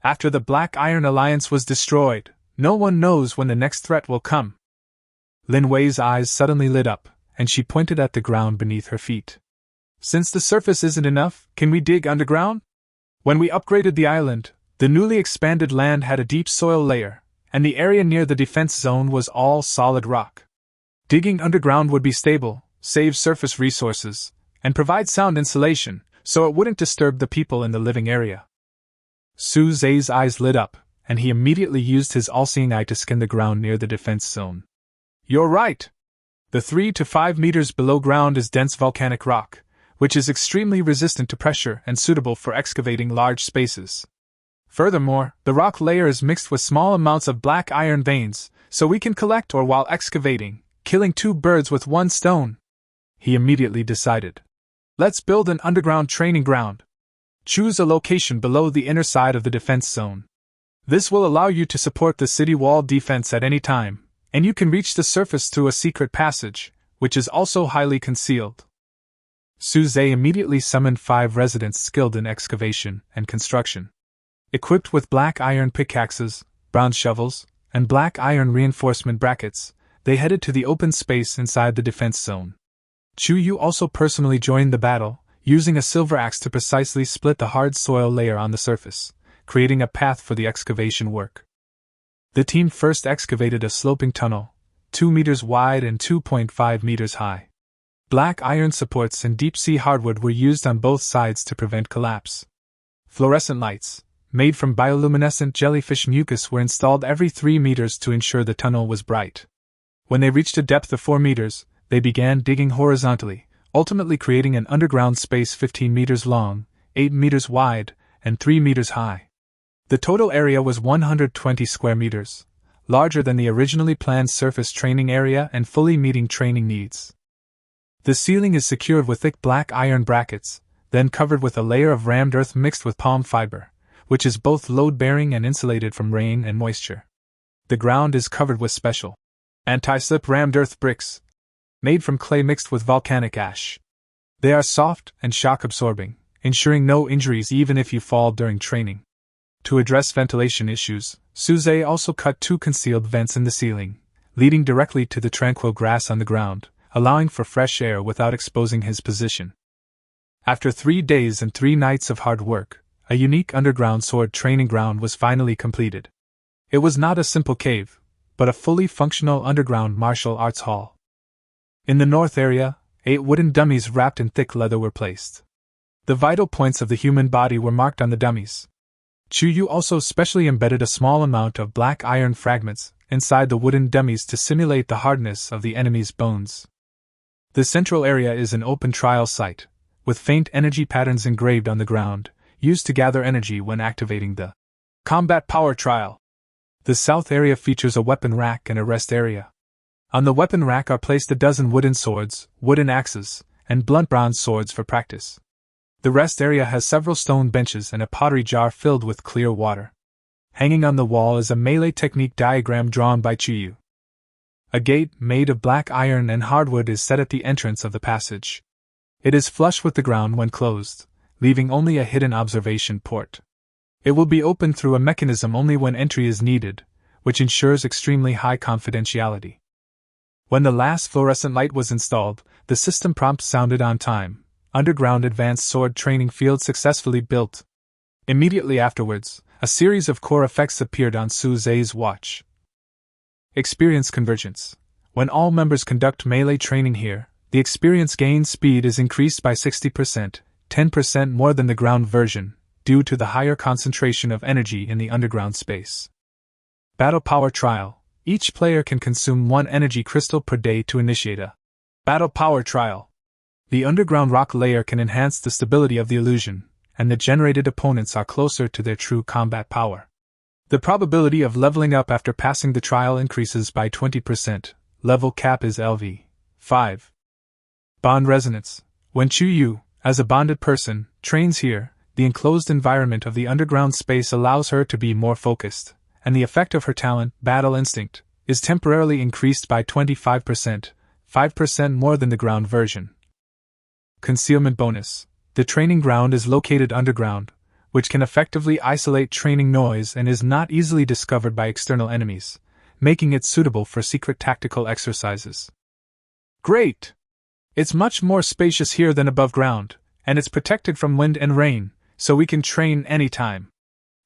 After the Black Iron Alliance was destroyed, no one knows when the next threat will come. Lin Wei's eyes suddenly lit up, and she pointed at the ground beneath her feet. Since the surface isn't enough, can we dig underground? When we upgraded the island, the newly expanded land had a deep soil layer, and the area near the defense zone was all solid rock. Digging underground would be stable, save surface resources, and provide sound insulation, so it wouldn't disturb the people in the living area. Su Zhe's eyes lit up, and he immediately used his all-seeing eye to scan the ground near the defense zone. You're right! The 3 to 5 meters below ground is dense volcanic rock, which is extremely resistant to pressure and suitable for excavating large spaces. Furthermore, the rock layer is mixed with small amounts of black iron veins, so we can collect ore while excavating, killing 2 birds with 1 stone. He immediately decided. Let's build an underground training ground. Choose a location below the inner side of the defense zone. This will allow you to support the city wall defense at any time, and you can reach the surface through a secret passage, which is also highly concealed. Su Zhe immediately summoned 5 residents skilled in excavation and construction. Equipped with black iron pickaxes, bronze shovels, and black iron reinforcement brackets, they headed to the open space inside the defense zone. Chu Yu also personally joined the battle, using a silver axe to precisely split the hard soil layer on the surface, creating a path for the excavation work. The team first excavated a sloping tunnel, 2 meters wide and 2.5 meters high. Black iron supports and deep-sea hardwood were used on both sides to prevent collapse. Fluorescent lights, made from bioluminescent jellyfish mucus, were installed every 3 meters to ensure the tunnel was bright. When they reached a depth of 4 meters, they began digging horizontally, ultimately creating an underground space 15 meters long, 8 meters wide, and 3 meters high. The total area was 120 square meters, larger than the originally planned surface training area and fully meeting training needs. The ceiling is secured with thick black iron brackets, then covered with a layer of rammed earth mixed with palm fiber, which is both load-bearing and insulated from rain and moisture. The ground is covered with special anti-slip rammed earth bricks, made from clay mixed with volcanic ash. They are soft and shock-absorbing, ensuring no injuries even if you fall during training. To address ventilation issues, Su Zhe also cut 2 concealed vents in the ceiling, leading directly to the tranquil grass on the ground, allowing for fresh air without exposing his position. After 3 days and 3 nights of hard work, a unique underground sword training ground was finally completed. It was not a simple cave, but a fully functional underground martial arts hall. In the north area, 8 wooden dummies wrapped in thick leather were placed. The vital points of the human body were marked on the dummies. Chu Yu also specially embedded a small amount of black iron fragments inside the wooden dummies to simulate the hardness of the enemy's bones. The central area is an open trial site, with faint energy patterns engraved on the ground, used to gather energy when activating the combat power trial. The south area features a weapon rack and a rest area. On the weapon rack are placed a dozen wooden swords, wooden axes, and blunt bronze swords for practice. The rest area has several stone benches and a pottery jar filled with clear water. Hanging on the wall is a melee technique diagram drawn by Chu Yu. A gate made of black iron and hardwood is set at the entrance of the passage. It is flush with the ground when closed, leaving only a hidden observation port. It will be opened through a mechanism only when entry is needed, which ensures extremely high confidentiality. When the last fluorescent light was installed, the system prompt sounded on time. Underground advanced sword training field successfully built. Immediately afterwards, a series of core effects appeared on Su Zhe's watch. Experience convergence. When all members conduct melee training here, the experience gain speed is increased by 60%, 10% more than the ground version, due to the higher concentration of energy in the underground space. Battle power trial. Each player can consume 1 energy crystal per day to initiate a battle power trial. The underground rock layer can enhance the stability of the illusion, and the generated opponents are closer to their true combat power. The probability of leveling up after passing the trial increases by 20%. Level cap is LV 5. Bond resonance. When Chu Yu, as a bonded person, trains here, the enclosed environment of the underground space allows her to be more focused, and the effect of her talent, Battle Instinct, is temporarily increased by 25%, 5% more than the ground version. Concealment bonus. The training ground is located underground, which can effectively isolate training noise and is not easily discovered by external enemies, making it suitable for secret tactical exercises. Great! It's much more spacious here than above ground, and it's protected from wind and rain, so we can train anytime.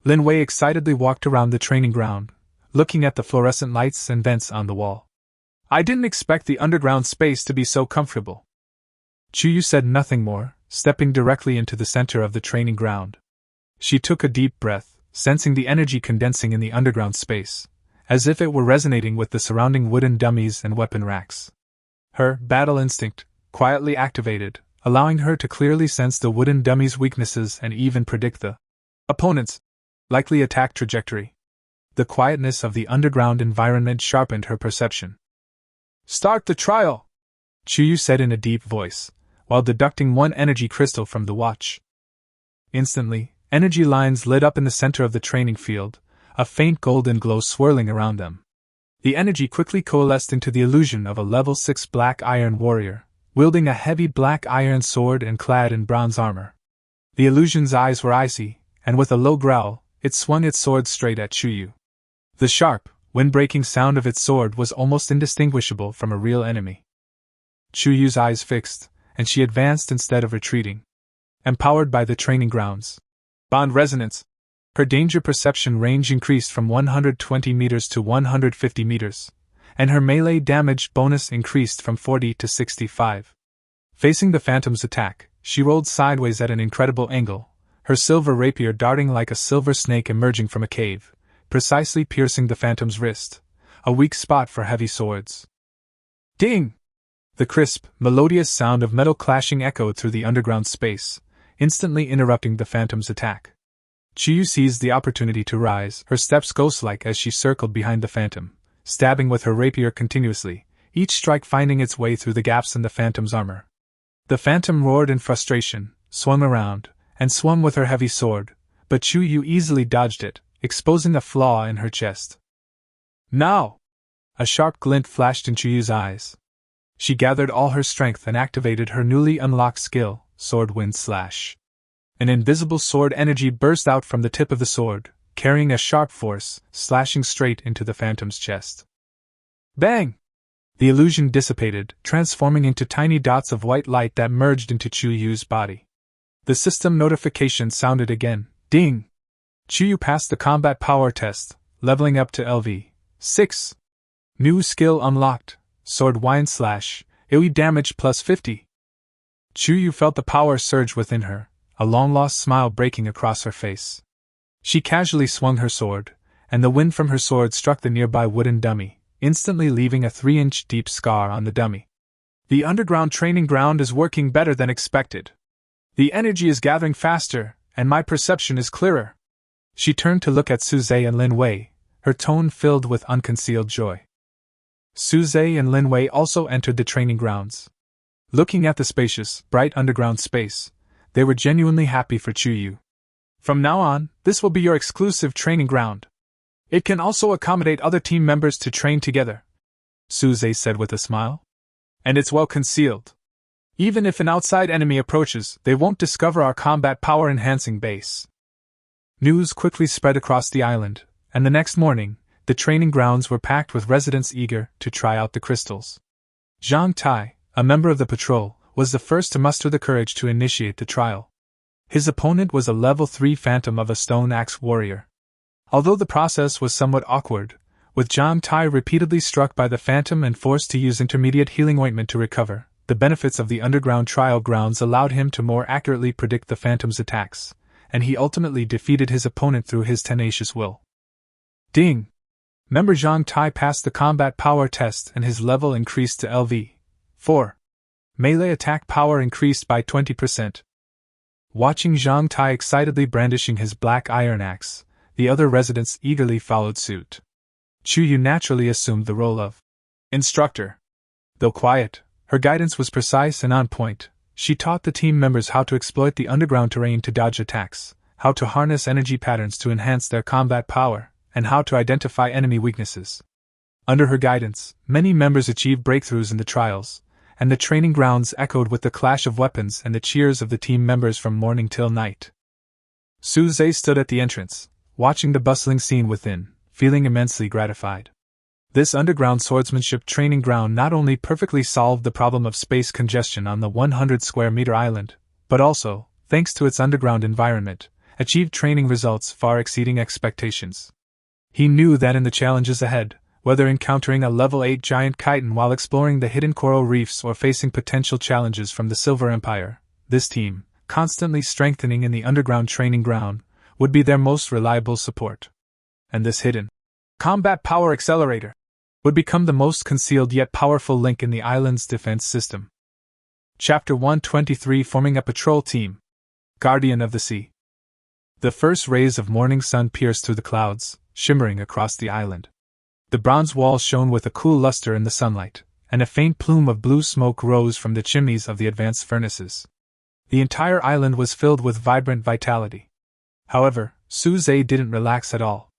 Lin Wei excitedly walked around the training ground, looking at the fluorescent lights and vents on the wall. I didn't expect the underground space to be so comfortable. Chuyu said nothing more, stepping directly into the center of the training ground. She took a deep breath, sensing the energy condensing in the underground space, as if it were resonating with the surrounding wooden dummies and weapon racks. Her battle instinct quietly activated, allowing her to clearly sense the wooden dummies' weaknesses and even predict the opponent's likely attack trajectory. The quietness of the underground environment sharpened her perception. "Start the trial," Chuyu said in a deep voice, while deducting one energy crystal from the watch. Instantly, energy lines lit up in the center of the training field, a faint golden glow swirling around them. The energy quickly coalesced into the illusion of a level 6 black iron warrior, wielding a heavy black iron sword and clad in bronze armor. The illusion's eyes were icy, and with a low growl, it swung its sword straight at Chuyu. The sharp, wind-breaking sound of its sword was almost indistinguishable from a real enemy. Chuyu's eyes fixed, and she advanced instead of retreating. Empowered by the training grounds bond resonance, her danger perception range increased from 120 meters to 150 meters, and her melee damage bonus increased from 40 to 65. Facing the phantom's attack, she rolled sideways at an incredible angle, her silver rapier darting like a silver snake emerging from a cave, precisely piercing the phantom's wrist, a weak spot for heavy swords. Ding! The crisp, melodious sound of metal clashing echoed through the underground space, instantly interrupting the phantom's attack. Chuyu seized the opportunity to rise, her steps ghost-like as she circled behind the phantom, stabbing with her rapier continuously, each strike finding its way through the gaps in the phantom's armor. The phantom roared in frustration, swung around, and swung with her heavy sword, but Chuyu easily dodged it, exposing a flaw in her chest. Now! A sharp glint flashed in Chuyu's eyes. She gathered all her strength and activated her newly unlocked skill, Sword Wind Slash. An invisible sword energy burst out from the tip of the sword, carrying a sharp force, slashing straight into the phantom's chest. Bang! The illusion dissipated, transforming into tiny dots of white light that merged into Chuyu's body. The system notification sounded again. Ding! Chuyu passed the combat power test, leveling up to LV 6. New skill unlocked, Sword Wind Slash, AoE damage plus 50. Chuyu felt the power surge within her, a long-lost smile breaking across her face. She casually swung her sword, and the wind from her sword struck the nearby wooden dummy, instantly leaving a 3-inch deep scar on the dummy. The underground training ground is working better than expected. The energy is gathering faster, and my perception is clearer. She turned to look at Suze and Lin Wei, her tone filled with unconcealed joy. Suze and Lin Wei also entered the training grounds. Looking at the spacious, bright underground space, they were genuinely happy for Chuyu. From now on, this will be your exclusive training ground. It can also accommodate other team members to train together, Suze said with a smile. And it's well concealed. Even if an outside enemy approaches, they won't discover our combat power-enhancing base. News quickly spread across the island, and the next morning, the training grounds were packed with residents eager to try out the crystals. Zhang Tai, a member of the patrol, was the first to muster the courage to initiate the trial. His opponent was a level 3 phantom of a stone axe warrior. Although the process was somewhat awkward, with Zhang Tai repeatedly struck by the phantom and forced to use intermediate healing ointment to recover, the benefits of the underground trial grounds allowed him to more accurately predict the phantom's attacks, and he ultimately defeated his opponent through his tenacious will. Ding! Member Zhang Tai passed the combat power test and his level increased to LV 4. Melee attack power increased by 20%. Watching Zhang Tai excitedly brandishing his black iron axe, the other residents eagerly followed suit. Chuyu naturally assumed the role of instructor. Though quiet, her guidance was precise and on point. She taught the team members how to exploit the underground terrain to dodge attacks, how to harness energy patterns to enhance their combat power, and how to identify enemy weaknesses. Under her guidance, many members achieved breakthroughs in the trials, and the training grounds echoed with the clash of weapons and the cheers of the team members from morning till night. Suze stood at the entrance, watching the bustling scene within, feeling immensely gratified. This underground swordsmanship training ground not only perfectly solved the problem of space congestion on the 100-square-meter island, but also, thanks to its underground environment, achieved training results far exceeding expectations. He knew that in the challenges ahead, whether encountering a level 8 giant chitin while exploring the hidden coral reefs or facing potential challenges from the Silver Empire. This team, constantly strengthening in the underground training ground, would be their most reliable support. And this hidden combat power accelerator would become the most concealed yet powerful link in the island's defense system. Chapter 123, Forming a Patrol Team. Guardian of the Sea. The first rays of morning sun pierced through the clouds, shimmering across the island. The bronze walls shone with a cool luster in the sunlight, and a faint plume of blue smoke rose from the chimneys of the advanced furnaces. The entire island was filled with vibrant vitality. However, Suze didn't relax at all.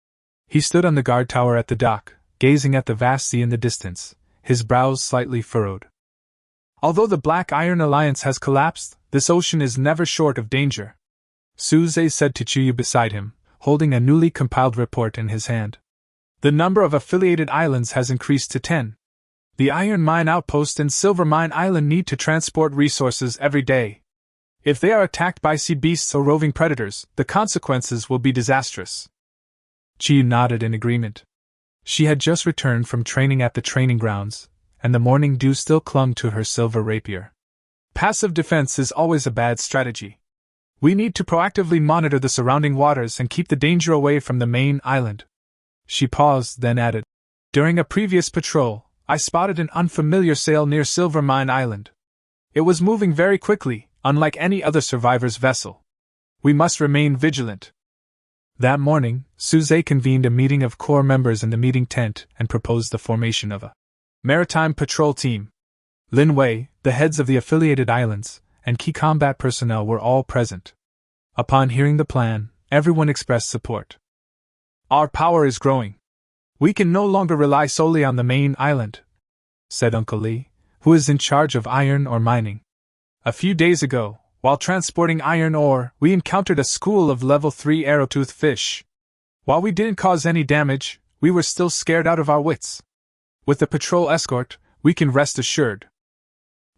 He stood on the guard tower at the dock, gazing at the vast sea in the distance, his brows slightly furrowed. Although the Black Iron Alliance has collapsed, this ocean is never short of danger, Suze said to Chuyu beside him, holding a newly compiled report in his hand. The number of affiliated islands has increased to 10. The Iron Mine Outpost and Silver Mine Island need to transport resources every day. If they are attacked by sea beasts or roving predators, the consequences will be disastrous. Chuyu nodded in agreement. She had just returned from training at the training grounds, and the morning dew still clung to her silver rapier. Passive defense is always a bad strategy. We need to proactively monitor the surrounding waters and keep the danger away from the main island. She paused, then added, During a previous patrol, I spotted an unfamiliar sail near Silver Mine Island. It was moving very quickly, unlike any other survivor's vessel. We must remain vigilant. That morning, Suze convened a meeting of Corps members in the meeting tent and proposed the formation of a maritime patrol team. Lin Wei, the heads of the affiliated islands, and key combat personnel were all present. Upon hearing the plan, everyone expressed support. Our power is growing. We can no longer rely solely on the main island, said Uncle Lee, who is in charge of iron ore mining. A few days ago, while transporting iron ore, we encountered a school of level 3 arrowtooth fish. While we didn't cause any damage, we were still scared out of our wits. With the patrol escort, we can rest assured.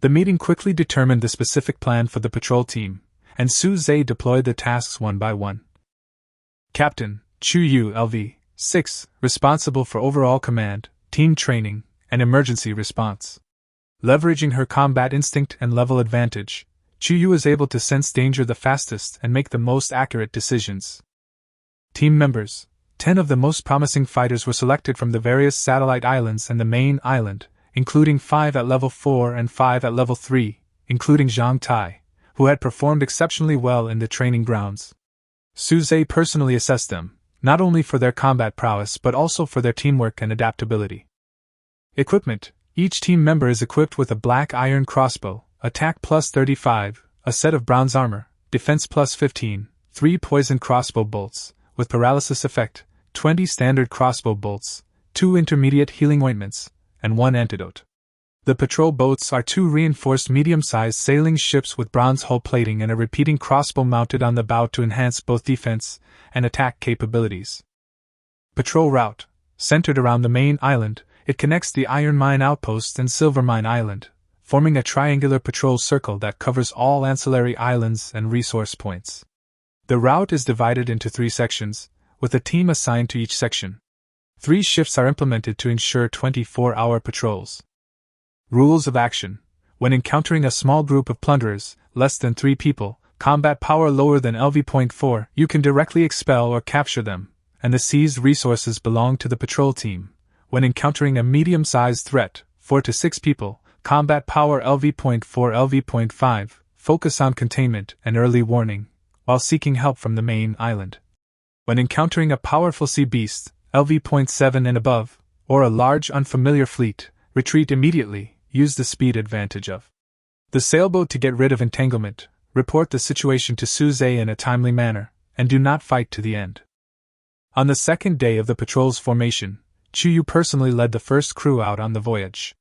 The meeting quickly determined the specific plan for the patrol team, and Suze deployed the tasks one by one. Captain Chuyu LV 6, responsible for overall command, team training, and emergency response. Leveraging her combat instinct and level advantage, Chuyu is able to sense danger the fastest and make the most accurate decisions. Team members: 10 of the most promising fighters were selected from the various satellite islands and the main island, including 5 at level 4 and 5 at level 3, including Zhang Tai, who had performed exceptionally well in the training grounds. Suze personally assessed them, not only for their combat prowess but also for their teamwork and adaptability. Equipment: each team member is equipped with a black iron crossbow, attack plus 35, a set of bronze armor, defense plus 15, 3 poison crossbow bolts, with paralysis effect, 20 standard crossbow bolts, 2 intermediate healing ointments, and 1 antidote. The patrol boats are 2 reinforced medium-sized sailing ships with bronze hull plating and a repeating crossbow mounted on the bow to enhance both defense and attack capabilities. Patrol route: centered around the main island, it connects the Iron Mine Outpost and Silver Mine Island, forming a triangular patrol circle that covers all ancillary islands and resource points. The route is divided into 3 sections, with a team assigned to each section. 3 shifts are implemented to ensure 24-hour patrols. Rules of action: when encountering a small group of plunderers, less than 3 people, combat power lower than LV.4, you can directly expel or capture them, and the seized resources belong to the patrol team. When encountering a medium-sized threat, 4 to 6 people, combat power LV.4 LV.5, focus on containment and early warning, while seeking help from the main island. When encountering a powerful sea beast, LV.7 and above, or a large unfamiliar fleet, retreat immediately, use the speed advantage of the sailboat to get rid of entanglement, report the situation to Suze in a timely manner, and do not fight to the end. On the second day of the patrol's formation, Chuyu personally led the first crew out on the voyage.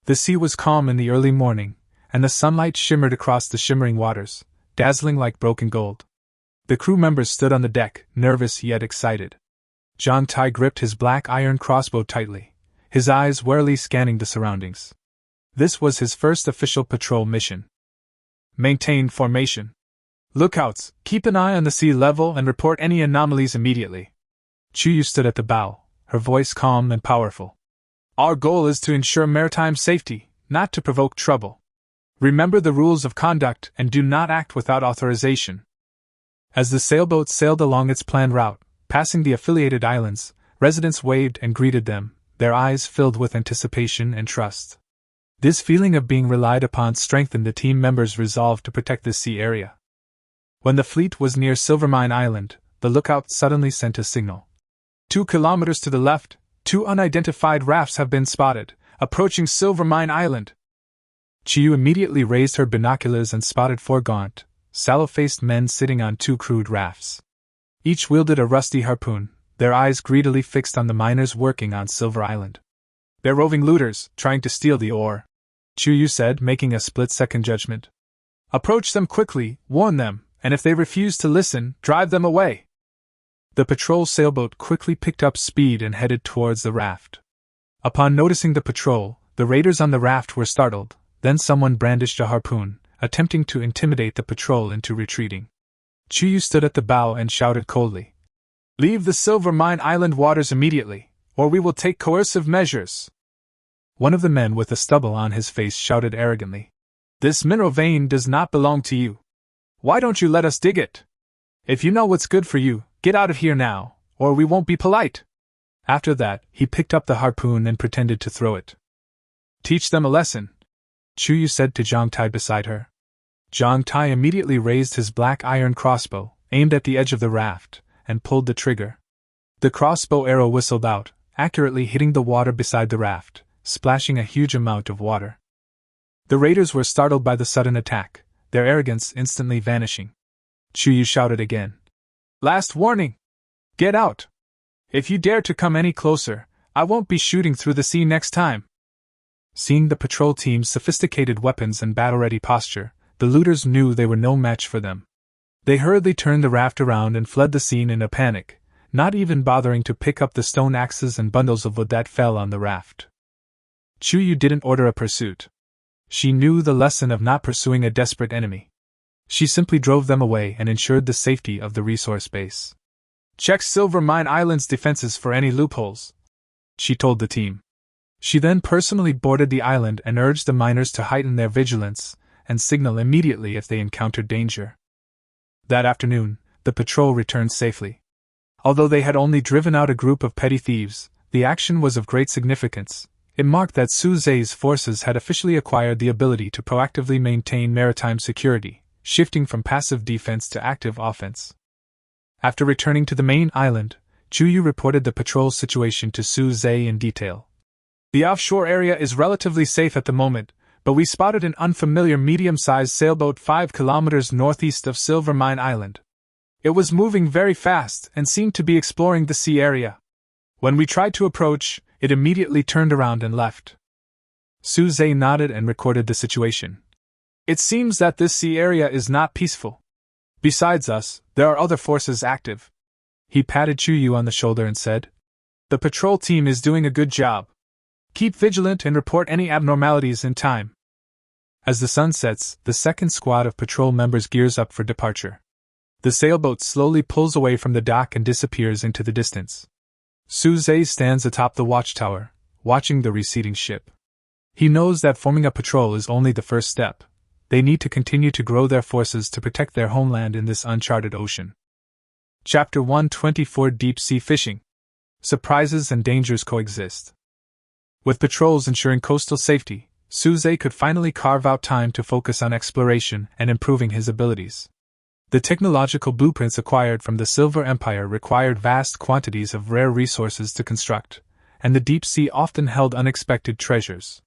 The sea was calm in the early morning, and the sunlight shimmered across the shimmering waters, dazzling like broken gold. The crew members stood on the deck, nervous yet excited. Zhang Tai gripped his black iron crossbow tightly, his eyes warily scanning the surroundings. This was his first official patrol mission. Maintain formation. Lookouts, keep an eye on the sea level and report any anomalies immediately. Chuyu stood at the bow, her voice calm and powerful. Our goal is to ensure maritime safety, not to provoke trouble. Remember the rules of conduct and do not act without authorization. As the sailboat sailed along its planned route, passing the affiliated islands, residents waved and greeted them, their eyes filled with anticipation and trust. This feeling of being relied upon strengthened the team members' resolve to protect the sea area. When the fleet was near Silvermine Island, the lookout suddenly sent a signal. 2 kilometers to the left, 2 unidentified rafts have been spotted, approaching Silvermine Island. Chiyu immediately raised her binoculars and spotted 4 gaunt, sallow-faced men sitting on 2 crude rafts. Each wielded a rusty harpoon, their eyes greedily fixed on the miners working on Silver Island. They're roving looters, trying to steal the ore, Chiyu said, making a split-second judgment. Approach them quickly, warn them, and if they refuse to listen, drive them away. The patrol sailboat quickly picked up speed and headed towards the raft. Upon noticing the patrol, the raiders on the raft were startled. Then someone brandished a harpoon, attempting to intimidate the patrol into retreating. Chiyu stood at the bow and shouted coldly, "Leave the Silvermine Island waters immediately, or we will take coercive measures." One of the men with a stubble on his face shouted arrogantly, "This mineral vein does not belong to you. Why don't you let us dig it? If you know what's good for you, get out of here now, or we won't be polite." After that, he picked up the harpoon and pretended to throw it. "Teach them a lesson," Chiyu said to Zhang Tai beside her. Zhang Tai immediately raised his black iron crossbow, aimed at the edge of the raft, and pulled the trigger. The crossbow arrow whistled out, accurately hitting the water beside the raft, splashing a huge amount of water. The raiders were startled by the sudden attack, their arrogance instantly vanishing. Chiyu shouted again, "Last warning! Get out! If you dare to come any closer, I won't be shooting through the sea next time." Seeing the patrol team's sophisticated weapons and battle-ready posture, the looters knew they were no match for them. They hurriedly turned the raft around and fled the scene in a panic, not even bothering to pick up the stone axes and bundles of wood that fell on the raft. Chiyu didn't order a pursuit. She knew the lesson of not pursuing a desperate enemy. She simply drove them away and ensured the safety of the resource base. "Check Silvermine Island's defenses for any loopholes," she told the team. She then personally boarded the island and urged the miners to heighten their vigilance and signal immediately if they encountered danger. That afternoon, the patrol returned safely. Although they had only driven out a group of petty thieves, the action was of great significance. It marked that Su Zhe's forces had officially acquired the ability to proactively maintain maritime security, shifting from passive defense to active offense. After returning to the main island, Chiyu reported the patrol's situation to Su Zhe in detail. "The offshore area is relatively safe at the moment, but we spotted an unfamiliar medium-sized sailboat 5 kilometers northeast of Silvermine Island. It was moving very fast and seemed to be exploring the sea area. When we tried to approach, it immediately turned around and left." Su Zhe nodded and recorded the situation. "It seems that this sea area is not peaceful. Besides us, there are other forces active." He patted Chiyu on the shoulder and said, "The patrol team is doing a good job. Keep vigilant and report any abnormalities in time." As the sun sets, the second squad of patrol members gears up for departure. The sailboat slowly pulls away from the dock and disappears into the distance. Su Zhe stands atop the watchtower, watching the receding ship. He knows that forming a patrol is only the first step. They need to continue to grow their forces to protect their homeland in this uncharted ocean. Chapter 124: Deep Sea Fishing. Surprises and dangers coexist. With patrols ensuring coastal safety, Su Zhe could finally carve out time to focus on exploration and improving his abilities. The technological blueprints acquired from the Silver Empire required vast quantities of rare resources to construct, and the deep sea often held unexpected treasures.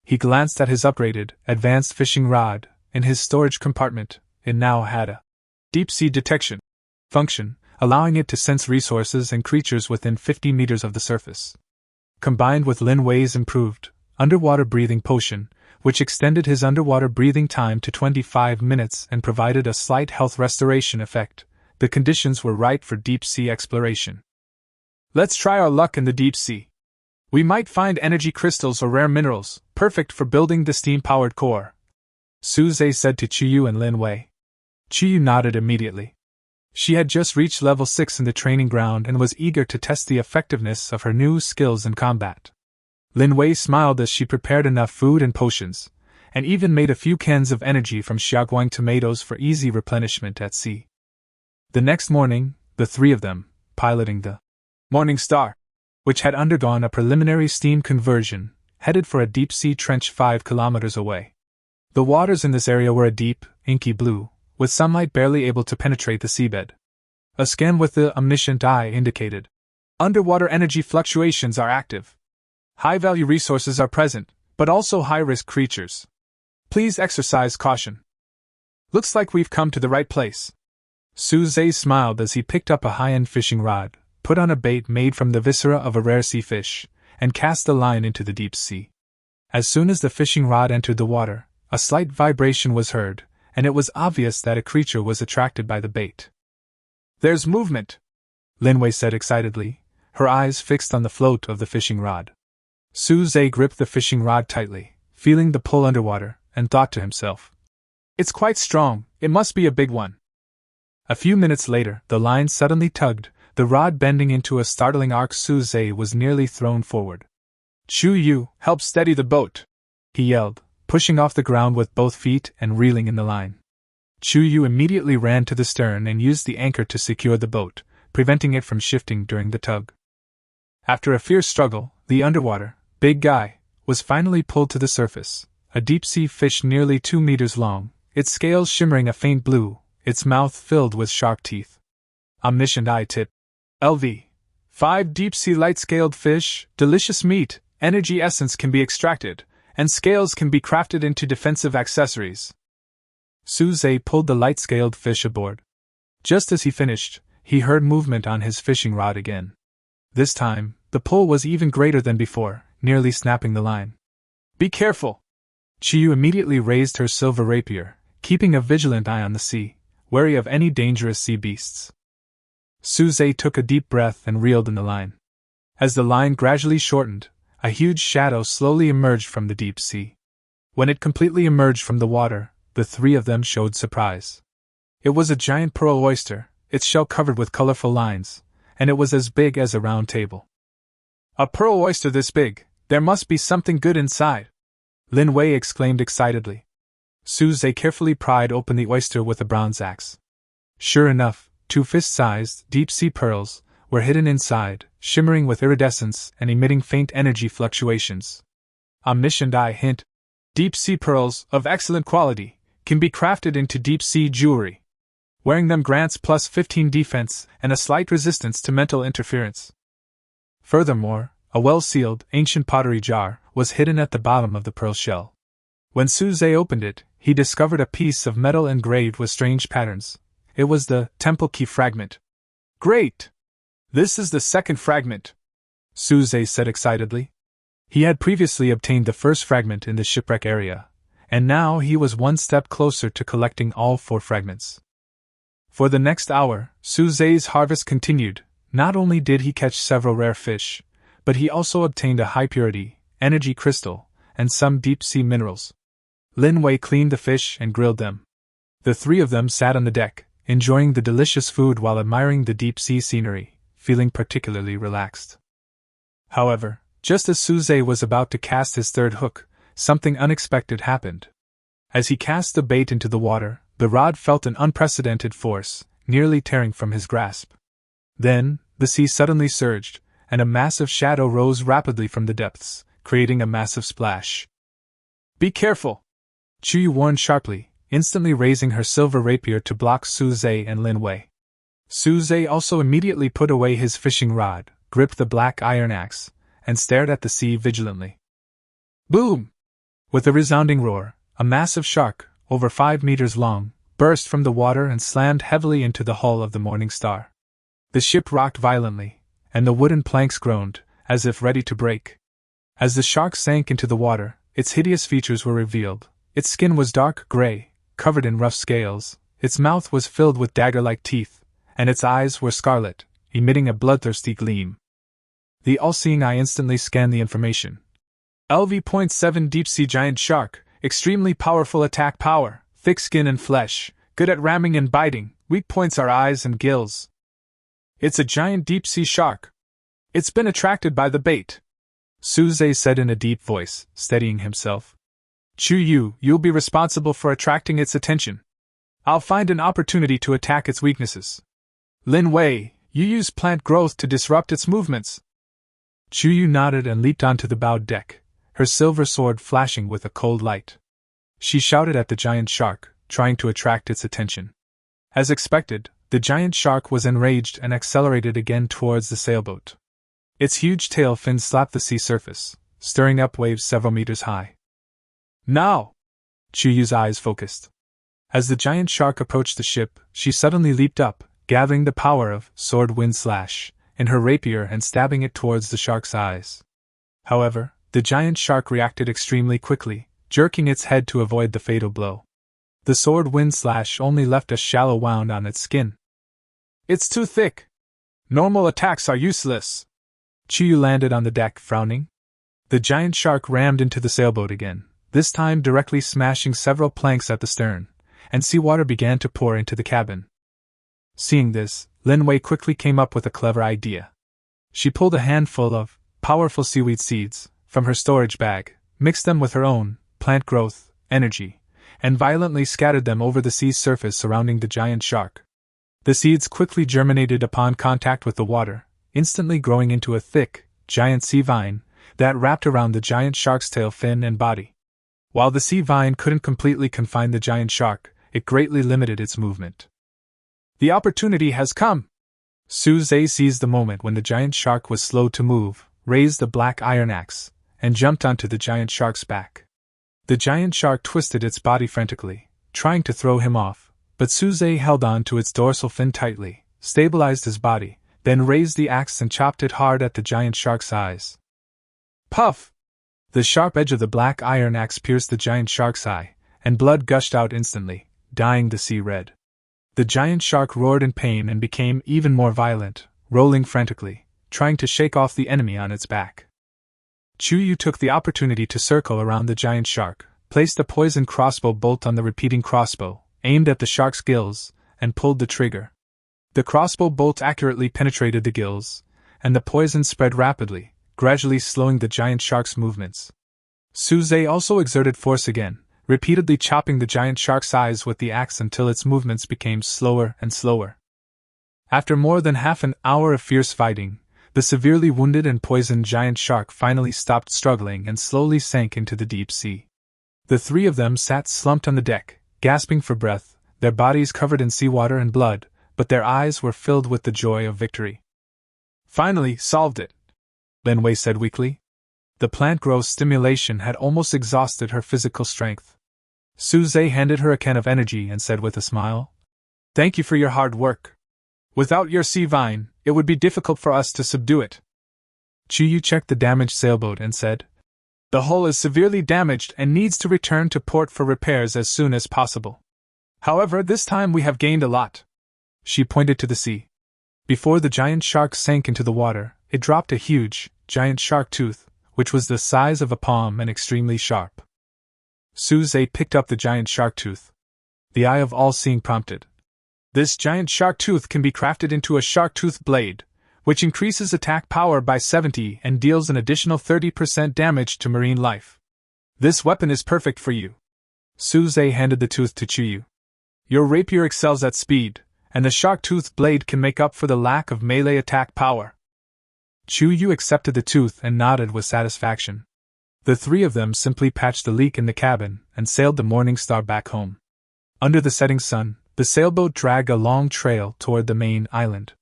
He glanced at his upgraded, advanced fishing rod. In his storage compartment, it now had a deep sea detection function, allowing it to sense resources and creatures within 50 meters of the surface. Combined with Lin Wei's improved underwater breathing potion, which extended his underwater breathing time to 25 minutes and provided a slight health restoration effect, the conditions were right for deep sea exploration. "Let's try our luck in the deep sea. We might find energy crystals or rare minerals, perfect for building the steam-powered core," Su Zhe said to Chiyu and Lin Wei. Chiyu nodded immediately. She had just reached level 6 in the training ground and was eager to test the effectiveness of her new skills in combat. Lin Wei smiled as she prepared enough food and potions, and even made a few cans of energy from xiaoguang tomatoes for easy replenishment at sea. The next morning, the three of them, piloting the Morning Star, which had undergone a preliminary steam conversion, headed for a deep-sea trench 5 kilometers away. The waters in this area were a deep, inky blue, with sunlight barely able to penetrate the seabed. A scan with the omniscient eye indicated underwater energy fluctuations are active. High-value resources are present, but also high-risk creatures. Please exercise caution. Looks like we've come to the right place. Su Zhe smiled as he picked up a high-end fishing rod, put on a bait made from the viscera of a rare sea fish, and cast the line into the deep sea. As soon as the fishing rod entered the water, a slight vibration was heard, and it was obvious that a creature was attracted by the bait. There's movement, Lin Wei said excitedly, her eyes fixed on the float of the fishing rod. Su Zhe gripped the fishing rod tightly, feeling the pull underwater, and thought to himself, "It's quite strong, it must be a big one." A few minutes later, the line suddenly tugged, the rod bending into a startling arc. Su Zhe was nearly thrown forward. "Chu Yu, help steady the boat!" he yelled, pushing off the ground with both feet and reeling in the line. Chu Yu immediately ran to the stern and used the anchor to secure the boat, preventing it from shifting during the tug. After a fierce struggle, the underwater, big guy, was finally pulled to the surface, a deep-sea fish nearly 2 meters long, its scales shimmering a faint blue, its mouth filled with sharp teeth. Omniscient eye tip. LV. 5 deep-sea light-scaled fish, delicious meat, energy essence can be extracted, and scales can be crafted into defensive accessories. Su Zhe pulled the light-scaled fish aboard. Just as he finished, he heard movement on his fishing rod again. This time, the pull was even greater than before, nearly snapping the line. "Be careful!" Chiyu immediately raised her silver rapier, keeping a vigilant eye on the sea, wary of any dangerous sea beasts. Su Zhe took a deep breath and reeled in the line. As the line gradually shortened, a huge shadow slowly emerged from the deep sea. When it completely emerged from the water, the three of them showed surprise. It was a giant pearl oyster, its shell covered with colorful lines, and it was as big as a round table. "A pearl oyster this big, there must be something good inside," Lin Wei exclaimed excitedly. Su Zhe carefully pried open the oyster with a bronze axe. Sure enough, 2 fist-sized, deep-sea pearls were hidden inside, shimmering with iridescence and emitting faint energy fluctuations. Omniscient eye hint. Deep-sea pearls, of excellent quality, can be crafted into deep-sea jewelry. Wearing them grants plus 15 defense and a slight resistance to mental interference. Furthermore, a well-sealed, ancient pottery jar was hidden at the bottom of the pearl shell. When Su Zhe opened it, he discovered a piece of metal engraved with strange patterns. It was the temple key fragment. "Great! This is the second fragment," Su Zhe said excitedly. He had previously obtained the first fragment in the shipwreck area, and now he was one step closer to collecting all 4 fragments. For the next hour, Su Zhe's harvest continued. Not only did he catch several rare fish, but he also obtained a high-purity, energy crystal, and some deep-sea minerals. Lin Wei cleaned the fish and grilled them. The three of them sat on the deck, enjoying the delicious food while admiring the deep-sea scenery, feeling particularly relaxed. However, just as Su Zhe was about to cast his third hook, something unexpected happened. As he cast the bait into the water, the rod felt an unprecedented force, nearly tearing from his grasp. Then, the sea suddenly surged, and a massive shadow rose rapidly from the depths, creating a massive splash. "Be careful!" Chuyu warned sharply, instantly raising her silver rapier to block Su Zhe and Lin Wei. Su Zhe also immediately put away his fishing rod, gripped the black iron axe, and stared at the sea vigilantly. Boom! With a resounding roar, a massive shark, over 5 meters long, burst from the water and slammed heavily into the hull of the Morning Star. The ship rocked violently, and the wooden planks groaned, as if ready to break. As the shark sank into the water, its hideous features were revealed. Its skin was dark gray, covered in rough scales, its mouth was filled with dagger-like teeth, and its eyes were scarlet, emitting a bloodthirsty gleam. The all-seeing eye instantly scanned the information. LV.7 Deep-Sea Giant Shark, extremely powerful attack power, thick skin and flesh, good at ramming and biting, weak points are eyes and gills. It's a giant deep-sea shark. It's been attracted by the bait. Suze said in a deep voice, steadying himself. Chu-yu, you'll be responsible for attracting its attention. I'll find an opportunity to attack its weaknesses. Lin Wei, you use plant growth to disrupt its movements. Chu-yu nodded and leaped onto the bowed deck, her silver sword flashing with a cold light. She shouted at the giant shark, trying to attract its attention. As expected, the giant shark was enraged and accelerated again towards the sailboat. Its huge tail fins slapped the sea surface, stirring up waves several meters high. Now! Chu-yu's eyes focused. As the giant shark approached the ship, she suddenly leaped up, gathering the power of sword wind slash in her rapier and stabbing it towards the shark's eyes. However, the giant shark reacted extremely quickly, jerking its head to avoid the fatal blow. The sword wind slash only left a shallow wound on its skin. It's too thick. Normal attacks are useless. Chu-yu landed on the deck, frowning. The giant shark rammed into the sailboat again, this time directly smashing several planks at the stern, and seawater began to pour into the cabin. Seeing this, Lin Wei quickly came up with a clever idea. She pulled a handful of powerful seaweed seeds from her storage bag, mixed them with her own plant growth energy, and violently scattered them over the sea's surface surrounding the giant shark. The seeds quickly germinated upon contact with the water, instantly growing into a thick, giant sea vine that wrapped around the giant shark's tail fin and body. While the sea vine couldn't completely confine the giant shark, it greatly limited its movement. The opportunity has come! Suze seized the moment when the giant shark was slow to move, raised the black iron axe, and jumped onto the giant shark's back. The giant shark twisted its body frantically, trying to throw him off, but Suze held on to its dorsal fin tightly, stabilized his body, then raised the axe and chopped it hard at the giant shark's eyes. Puff! The sharp edge of the black iron axe pierced the giant shark's eye, and blood gushed out instantly, dyeing the sea red. The giant shark roared in pain and became even more violent, rolling frantically, trying to shake off the enemy on its back. Chu-yu took the opportunity to circle around the giant shark, placed a poison crossbow bolt on the repeating crossbow, aimed at the shark's gills, and pulled the trigger. The crossbow bolt accurately penetrated the gills, and the poison spread rapidly, gradually slowing the giant shark's movements. Suze also exerted force again, repeatedly chopping the giant shark's eyes with the axe until its movements became slower and slower. After more than half an hour of fierce fighting, the severely wounded and poisoned giant shark finally stopped struggling and slowly sank into the deep sea. The three of them sat slumped on the deck, gasping for breath, their bodies covered in seawater and blood, but their eyes were filled with the joy of victory. Finally, solved it, Lin Wei said weakly. The plant growth stimulation had almost exhausted her physical strength. Suze handed her a can of energy and said with a smile, Thank you for your hard work. Without your sea vine, it would be difficult for us to subdue it. Chu-yu checked the damaged sailboat and said, The hull is severely damaged and needs to return to port for repairs as soon as possible. However, this time we have gained a lot. She pointed to the sea. Before the giant shark sank into the water, it dropped a huge, giant shark tooth, which was the size of a palm and extremely sharp. Suze picked up the giant shark tooth. The eye of all-seeing prompted. This giant shark tooth can be crafted into a shark tooth blade, which increases attack power by 70 and deals an additional 30% damage to marine life. This weapon is perfect for you. Suze handed the tooth to Chu-yu. Your rapier excels at speed, and the shark tooth blade can make up for the lack of melee attack power. Chu-yu accepted the tooth and nodded with satisfaction. The three of them simply patched the leak in the cabin and sailed the Morning Star back home. Under the setting sun, the sailboat dragged a long trail toward the main island.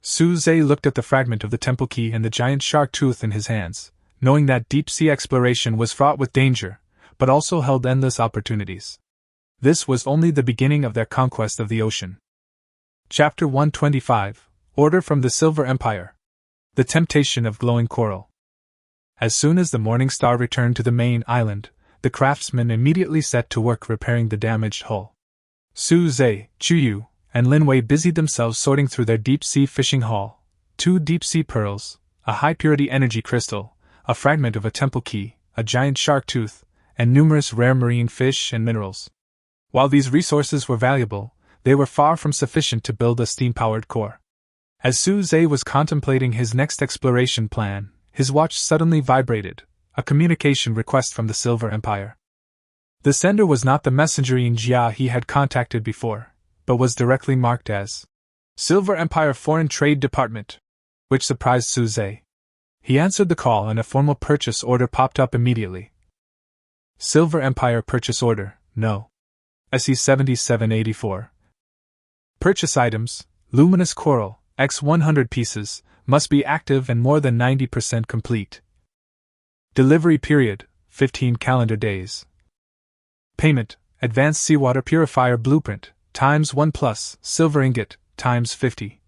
Suze looked at the fragment of the temple key and the giant shark tooth in his hands, knowing that deep-sea exploration was fraught with danger, but also held endless opportunities. This was only the beginning of their conquest of the ocean. Chapter 125, Order from the Silver Empire. The Temptation of Glowing Coral. As soon as the Morning Star returned to the main island, the craftsmen immediately set to work repairing the damaged hull. Suze, Chu-yu, and Lin Wei busied themselves sorting through their deep-sea fishing haul, 2 deep-sea pearls, a high-purity energy crystal, a fragment of a temple key, a giant shark tooth, and numerous rare marine fish and minerals. While these resources were valuable, they were far from sufficient to build a steam-powered core. As Suze was contemplating his next exploration plan, his watch suddenly vibrated, a communication request from the Silver Empire. The sender was not the messenger in Jia he had contacted before, but was directly marked as Silver Empire Foreign Trade Department, which surprised Su Zhe. He answered the call and a formal purchase order popped up immediately. Silver Empire Purchase Order, No. SE 7784. Purchase items, luminous coral, x 100 pieces, must be active and more than 90% complete. Delivery period, 15 calendar days. Payment, advanced seawater purifier blueprint, times 1 plus, silver ingot, times 50.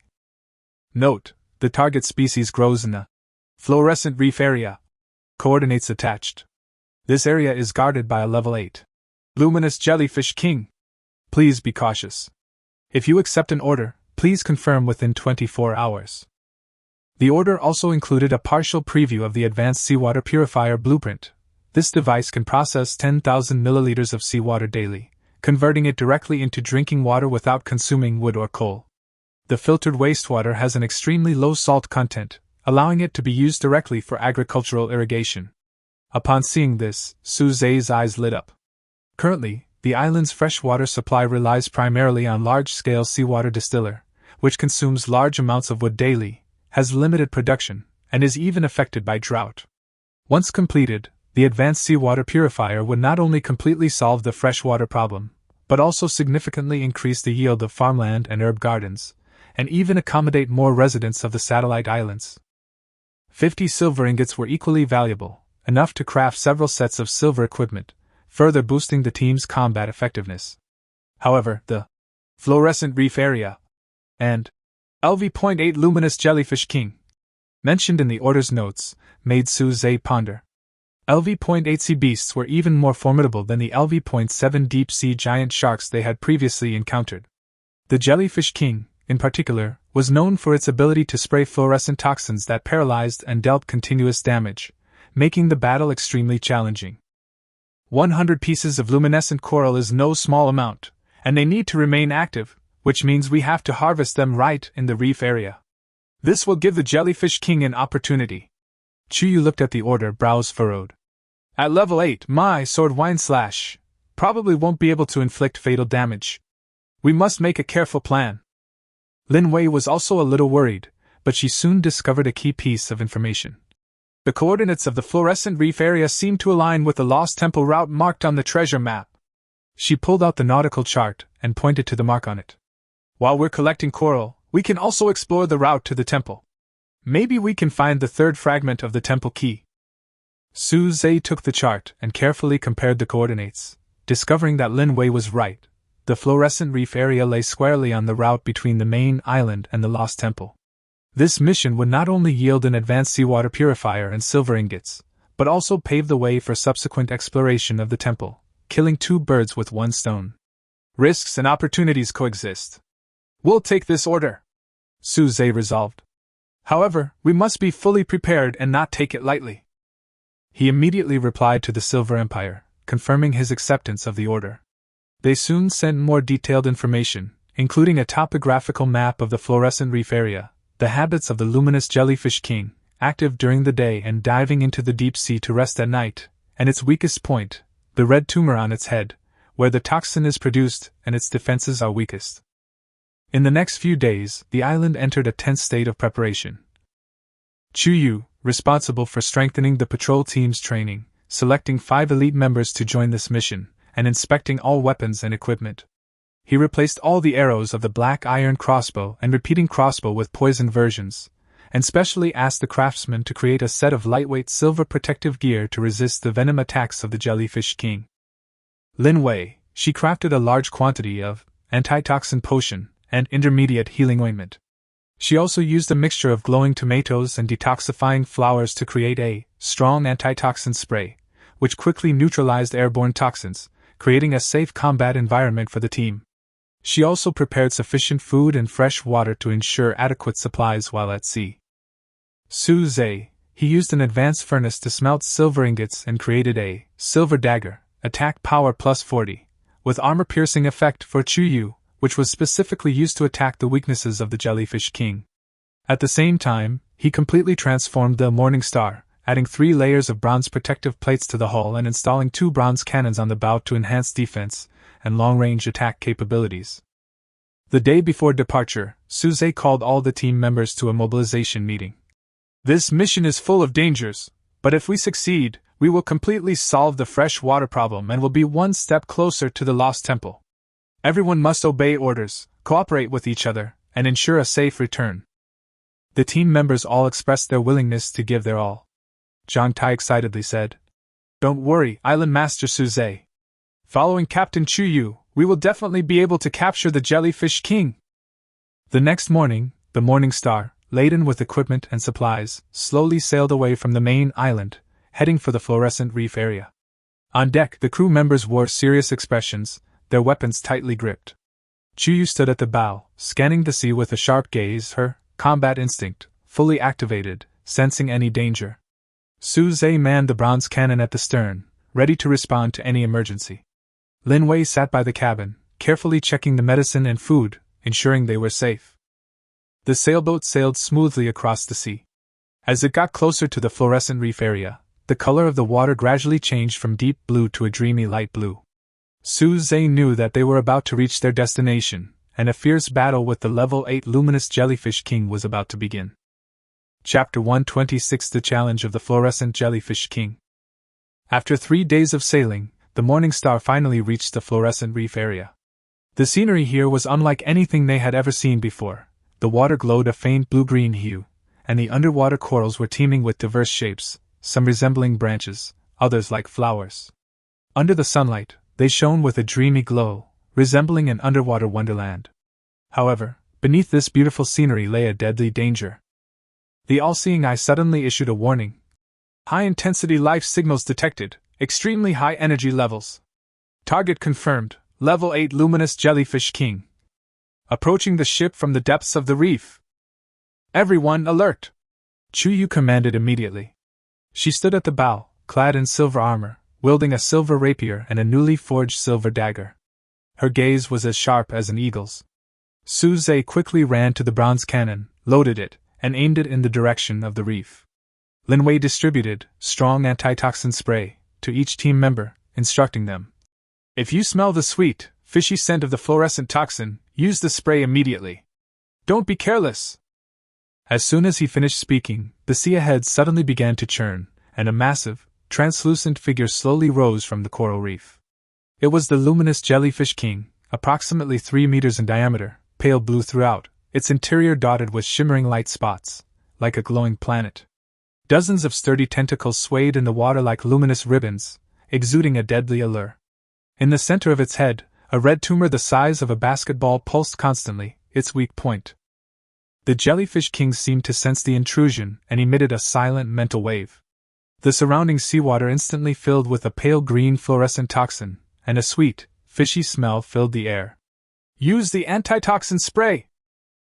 Note, the target species grows in the fluorescent reef area. Coordinates attached. This area is guarded by a level 8 luminous jellyfish king. Please be cautious. If you accept an order, please confirm within 24 hours. The order also included a partial preview of the advanced seawater purifier blueprint. This device can process 10,000 milliliters of seawater daily, converting it directly into drinking water without consuming wood or coal. The filtered wastewater has an extremely low salt content, allowing it to be used directly for agricultural irrigation. Upon seeing this, Su Zhe's eyes lit up. Currently, the island's freshwater supply relies primarily on large-scale seawater distiller, which consumes large amounts of wood daily, has limited production, and is even affected by drought. Once completed, the advanced seawater purifier would not only completely solve the freshwater problem, but also significantly increase the yield of farmland and herb gardens, and even accommodate more residents of the satellite islands. 50 silver ingots were equally valuable, enough to craft several sets of silver equipment, further boosting the team's combat effectiveness. However, the fluorescent reef area and LV.8 luminous jellyfish king, mentioned in the order's notes, made Su Zhe ponder. LV.8 sea beasts were even more formidable than the LV.7 deep-sea giant sharks they had previously encountered. The jellyfish king, in particular, was known for its ability to spray fluorescent toxins that paralyzed and dealt continuous damage, making the battle extremely challenging. 100 pieces of luminescent coral is no small amount, and they need to remain active, which means we have to harvest them right in the reef area. This will give the jellyfish king an opportunity. Chuyu looked at the order, brows furrowed. At level 8, my sword / probably won't be able to inflict fatal damage. We must make a careful plan. Lin Wei was also a little worried, but she soon discovered a key piece of information. The coordinates of the fluorescent reef area seemed to align with the Lost Temple route marked on the treasure map. She pulled out the nautical chart and pointed to the mark on it. While we're collecting coral, we can also explore the route to the temple. Maybe we can find the third fragment of the temple key. Su Zhe took the chart and carefully compared the coordinates, discovering that Lin Wei was right. The fluorescent reef area lay squarely on the route between the main island and the Lost Temple. This mission would not only yield an advanced seawater purifier and silver ingots, but also pave the way for subsequent exploration of the temple, killing 2 birds with 1 stone. Risks and opportunities coexist. We'll take this order, Su Zhe resolved. However, we must be fully prepared and not take it lightly. He immediately replied to the Silver Empire, confirming his acceptance of the order. They soon sent more detailed information, including a topographical map of the fluorescent reef area, the habits of the luminous jellyfish king, active during the day and diving into the deep sea to rest at night, and its weakest point, the red tumor on its head, where the toxin is produced and its defenses are weakest. In the next few days, the island entered a tense state of preparation. Chuyu, responsible for strengthening the patrol team's training, selecting 5 elite members to join this mission, and inspecting all weapons and equipment. He replaced all the arrows of the black iron crossbow and repeating crossbow with poison versions, and specially asked the craftsman to create a set of lightweight silver protective gear to resist the venom attacks of the jellyfish king. Lin Wei, she crafted a large quantity of antitoxin potion and intermediate healing ointment. She also used a mixture of glowing tomatoes and detoxifying flowers to create a strong antitoxin spray, which quickly neutralized airborne toxins, creating a safe combat environment for the team. She also prepared sufficient food and fresh water to ensure adequate supplies while at sea. Su Zhe, he used an advanced furnace to smelt silver ingots and created a silver dagger, attack power plus 40, with armor-piercing effect for Chuyu, which was specifically used to attack the weaknesses of the jellyfish king. At the same time, He completely transformed the Morning Star, adding 3 layers of bronze protective plates to the hull and installing 2 bronze cannons on the bow to enhance defense and long-range attack capabilities. The day before departure, Suze called all the team members to a mobilization meeting. "This mission is full of dangers, but if we succeed, we will completely solve the fresh water problem and will be one step closer to the Lost Temple. Everyone must obey orders, cooperate with each other, and ensure a safe return." The team members all expressed their willingness to give their all. Zhang Tai excitedly said, "Don't worry, Island Master Suze. Following Captain Chuyu, we will definitely be able to capture the Jellyfish King." The next morning, the Morning Star, laden with equipment and supplies, slowly sailed away from the main island, heading for the fluorescent reef area. On deck, the crew members wore serious expressions, their weapons tightly gripped. Chuyu stood at the bow, scanning the sea with a sharp gaze, her combat instinct fully activated, sensing any danger. Suze manned the bronze cannon at the stern, ready to respond to any emergency. Lin Wei sat by the cabin, carefully checking the medicine and food, ensuring they were safe. The sailboat sailed smoothly across the sea. As it got closer to the fluorescent reef area, the color of the water gradually changed from deep blue to a dreamy light blue. Suze knew that they were about to reach their destination, and a fierce battle with the level 8 luminous Jellyfish King was about to begin. Chapter 126: The Challenge of the Fluorescent Jellyfish King. After 3 days of sailing, the Morning Star finally reached the fluorescent reef area. The scenery here was unlike anything they had ever seen before. The water glowed a faint blue-green hue, and the underwater corals were teeming with diverse shapes, some resembling branches, others like flowers. Under the sunlight, they shone with a dreamy glow, resembling an underwater wonderland. However, beneath this beautiful scenery lay a deadly danger. The all-seeing eye suddenly issued a warning. "High-intensity life signals detected, extremely high energy levels. Target confirmed, level 8 luminous Jellyfish King. Approaching the ship from the depths of the reef. Everyone alert!" Chuyu commanded immediately. She stood at the bow, clad in silver armor, wielding a silver rapier and a newly forged silver dagger. Her gaze was as sharp as an eagle's. Suze quickly ran to the bronze cannon, loaded it, and aimed it in the direction of the reef. Lin Wei distributed strong antitoxin spray to each team member, instructing them. "If you smell the sweet, fishy scent of the fluorescent toxin, use the spray immediately. Don't be careless." As soon as he finished speaking, the sea ahead suddenly began to churn, and a massive, translucent figure slowly rose from the coral reef. It was the luminous Jellyfish King, approximately 3 meters in diameter, pale blue throughout, its interior dotted with shimmering light spots, like a glowing planet. Dozens of sturdy tentacles swayed in the water like luminous ribbons, exuding a deadly allure. In the center of its head, a red tumor the size of a basketball pulsed constantly, its weak point. The Jellyfish King seemed to sense the intrusion and emitted a silent mental wave. The surrounding seawater instantly filled with a pale green fluorescent toxin, and a sweet, fishy smell filled the air. "Use the antitoxin spray!"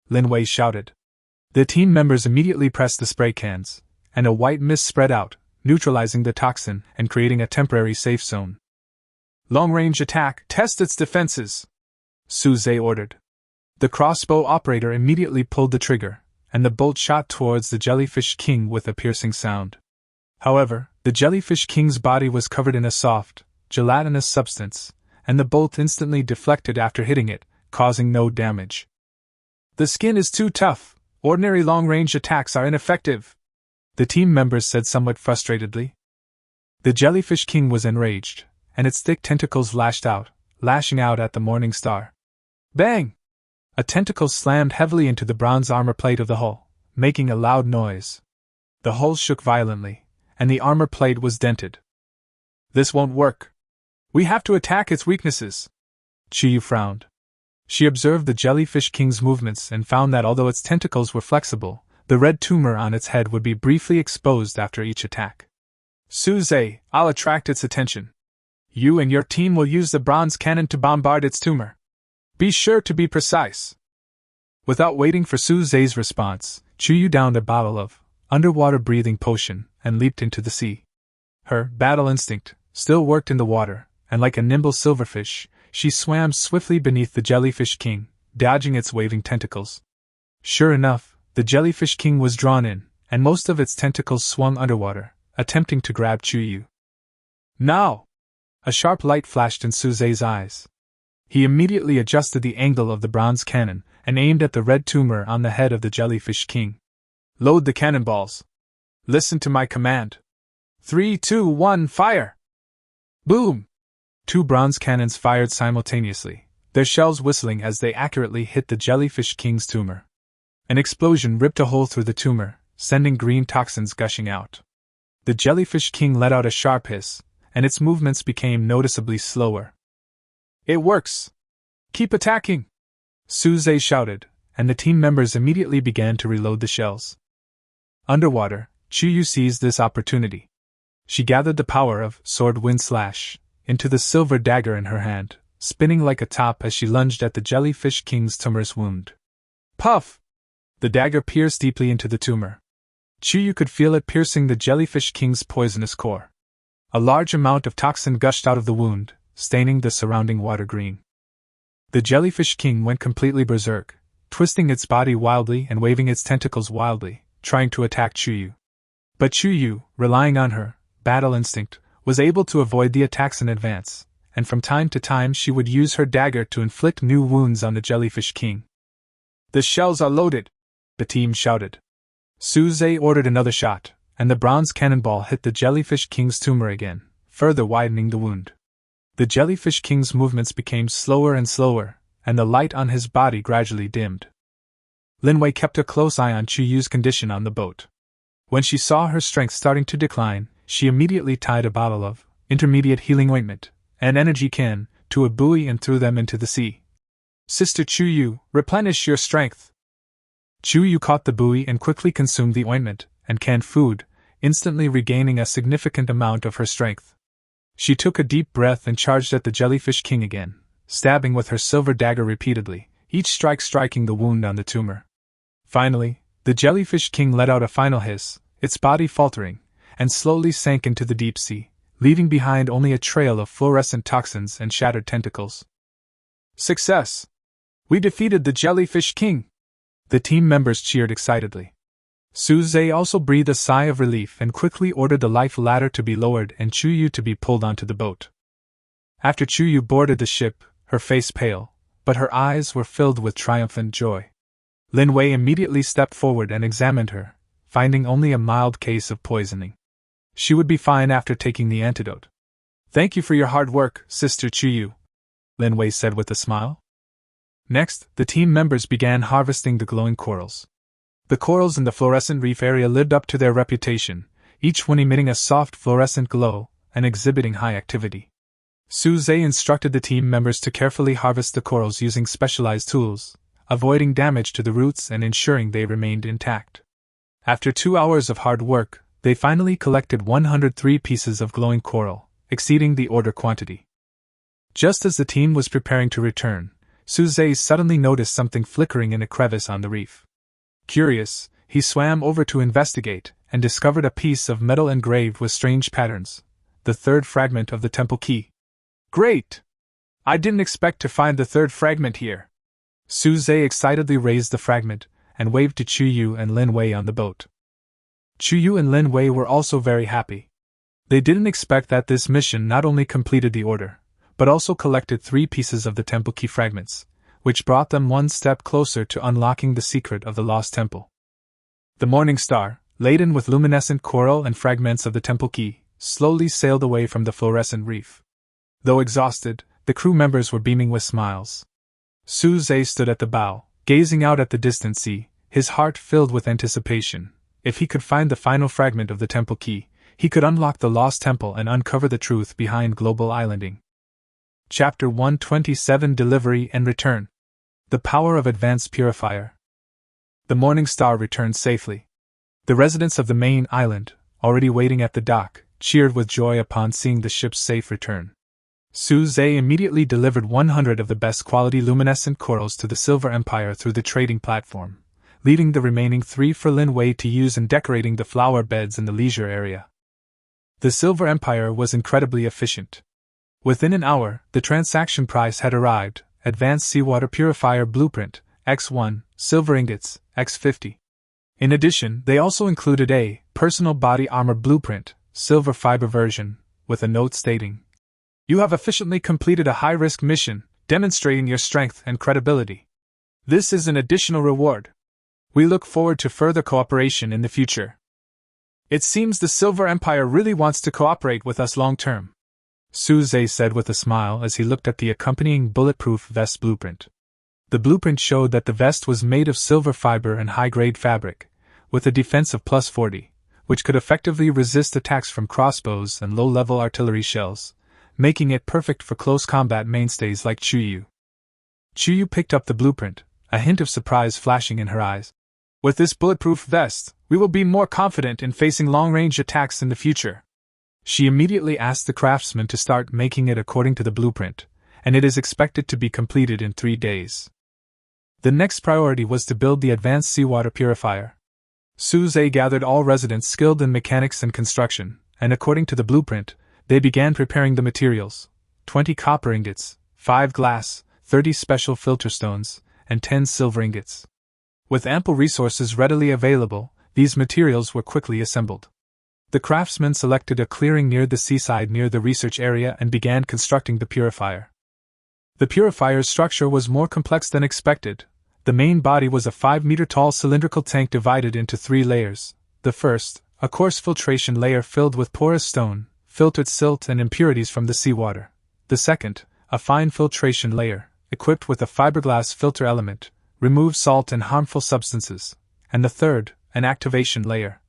Lin Wei shouted. The team members immediately pressed the spray cans, and a white mist spread out, neutralizing the toxin and creating a temporary safe zone. "Long-range attack, test its defenses!" Suze ordered. The crossbow operator immediately pulled the trigger, and the bolt shot towards the Jellyfish King with a piercing sound. However, the Jellyfish King's body was covered in a soft, gelatinous substance, and the bolt instantly deflected after hitting it, causing no damage. "The skin is too tough. Ordinary long-range attacks are ineffective," the team members said somewhat frustratedly. The Jellyfish King was enraged, and its thick tentacles lashed out, lashing out at the Morning Star. Bang! A tentacle slammed heavily into the bronze armor plate of the hull, making a loud noise. The hull shook violently, and the armor plate was dented. "This won't work. We have to attack its weaknesses." Chiyu frowned. She observed the Jellyfish King's movements and found that although its tentacles were flexible, the red tumor on its head would be briefly exposed after each attack. "Suze, I'll attract its attention. You and your team will use the bronze cannon to bombard its tumor. Be sure to be precise." Without waiting for Suze's response, Chuyu downed a bottle of underwater breathing potion and leaped into the sea. Her battle instinct still worked in the water, and like a nimble silverfish, she swam swiftly beneath the Jellyfish King, dodging its waving tentacles. Sure enough, the Jellyfish King was drawn in, and most of its tentacles swung underwater, attempting to grab Chuyu. Now! A sharp light flashed in Suzei's eyes. He immediately adjusted the angle of the bronze cannon and aimed at the red tumor on the head of the jellyfish king. Load the cannonballs. Listen to my command. 3, 2, 1, fire! Boom! 2 bronze cannons fired simultaneously, their shells whistling as they accurately hit the jellyfish king's tumor. An explosion ripped a hole through the tumor, sending green toxins gushing out. The jellyfish king let out a sharp hiss, and its movements became noticeably slower. It works! Keep attacking! Suzei shouted, and the team members immediately began to reload the shells. Underwater, Chuyu seized this opportunity. She gathered the power of Sword Wind Slash into the silver dagger in her hand, spinning like a top as she lunged at the jellyfish king's tumorous wound. Puff! The dagger pierced deeply into the tumor. Chuyu could feel it piercing the jellyfish king's poisonous core. A large amount of toxin gushed out of the wound, staining the surrounding water green. The jellyfish king went completely berserk, twisting its body wildly and waving its tentacles wildly, trying to attack Chuyu. But Chuyu, relying on her battle instinct, was able to avoid the attacks in advance, and from time to time she would use her dagger to inflict new wounds on the jellyfish king. The shells are loaded! The team shouted. Suzei ordered another shot, and the bronze cannonball hit the jellyfish king's tumor again, further widening the wound. The jellyfish king's movements became slower and slower, and the light on his body gradually dimmed. Linwei kept a close eye on Chuyu's condition on the boat. When she saw her strength starting to decline, she immediately tied a bottle of intermediate healing ointment and energy can to a buoy and threw them into the sea. Sister Chuyu, replenish your strength! Chuyu caught the buoy and quickly consumed the ointment and canned food, instantly regaining a significant amount of her strength. She took a deep breath and charged at the jellyfish king again, stabbing with her silver dagger repeatedly, each strike striking the wound on the tumor. Finally, the jellyfish king let out a final hiss, its body faltering, and slowly sank into the deep sea, leaving behind only a trail of fluorescent toxins and shattered tentacles. Success! We defeated the jellyfish king! The team members cheered excitedly. Suzei also breathed a sigh of relief and quickly ordered the life ladder to be lowered and Chuyu to be pulled onto the boat. After Chuyu boarded the ship, her face pale, but her eyes were filled with triumphant joy. Linwei immediately stepped forward and examined her, finding only a mild case of poisoning. She would be fine after taking the antidote. Thank you for your hard work, Sister Chuyu, Linwei said with a smile. Next, the team members began harvesting the glowing corals. The corals in the fluorescent reef area lived up to their reputation, each one emitting a soft fluorescent glow and exhibiting high activity. Suzei instructed the team members to carefully harvest the corals using specialized tools, avoiding damage to the roots and ensuring they remained intact. After 2 hours of hard work, they finally collected 103 pieces of glowing coral, exceeding the order quantity. Just as the team was preparing to return, Suzei suddenly noticed something flickering in a crevice on the reef. Curious, he swam over to investigate and discovered a piece of metal engraved with strange patterns, the third fragment of the temple key. Great! I didn't expect to find the third fragment here. Suzei excitedly raised the fragment and waved to Chuyu and Linwei on the boat. Chuyu and Linwei were also very happy. They didn't expect that this mission not only completed the order, but also collected 3 pieces of the temple key fragments, which brought them one step closer to unlocking the secret of the lost temple. The Morning Star, laden with luminescent coral and fragments of the temple key, slowly sailed away from the fluorescent reef. Though exhausted, the crew members were beaming with smiles. Suzei stood at the bow, gazing out at the distant sea, his heart filled with anticipation. If he could find the final fragment of the temple key, he could unlock the lost temple and uncover the truth behind global islanding. Chapter 127 Delivery and Return. The Power of Advanced Purifier. The Morning Star returned safely. The residents of the main island, already waiting at the dock, cheered with joy upon seeing the ship's safe return. Suzei immediately delivered 100 of the best quality luminescent corals to the Silver Empire through the trading platform, leaving the remaining 3 for Linwei to use in decorating the flower beds in the leisure area. The Silver Empire was incredibly efficient. Within an hour, the transaction price had arrived: Advanced Seawater Purifier Blueprint, X1, Silver Ingots, X50. In addition, they also included a personal body armor blueprint, silver fiber version, with a note stating, "You have efficiently completed a high-risk mission, demonstrating your strength and credibility. This is an additional reward. We look forward to further cooperation in the future." "It seems the Silver Empire really wants to cooperate with us long-term," Suze said with a smile as he looked at the accompanying bulletproof vest blueprint. The blueprint showed that the vest was made of silver fiber and high-grade fabric, with a defense of +40, which could effectively resist attacks from crossbows and low-level artillery shells, making it perfect for close combat mainstays like Chuyu. Chuyu picked up the blueprint, a hint of surprise flashing in her eyes. "With this bulletproof vest, we will be more confident in facing long-range attacks in the future." She immediately asked the craftsman to start making it according to the blueprint, and it is expected to be completed in 3 days. The next priority was to build the advanced seawater purifier. Suze gathered all residents skilled in mechanics and construction, and according to the blueprint, they began preparing the materials: 20 copper ingots, 5 glass, 30 special filter stones, and 10 silver ingots. With ample resources readily available, these materials were quickly assembled. The craftsman selected a clearing near the seaside near the research area and began constructing the purifier. The purifier's structure was more complex than expected. The main body was a 5-meter-tall cylindrical tank divided into 3 layers. The first, a coarse filtration layer filled with porous stone, filtered silt and impurities from the seawater. The second, a fine filtration layer, equipped with a fiberglass filter element, removes salt and harmful substances. And the third, an activation layer,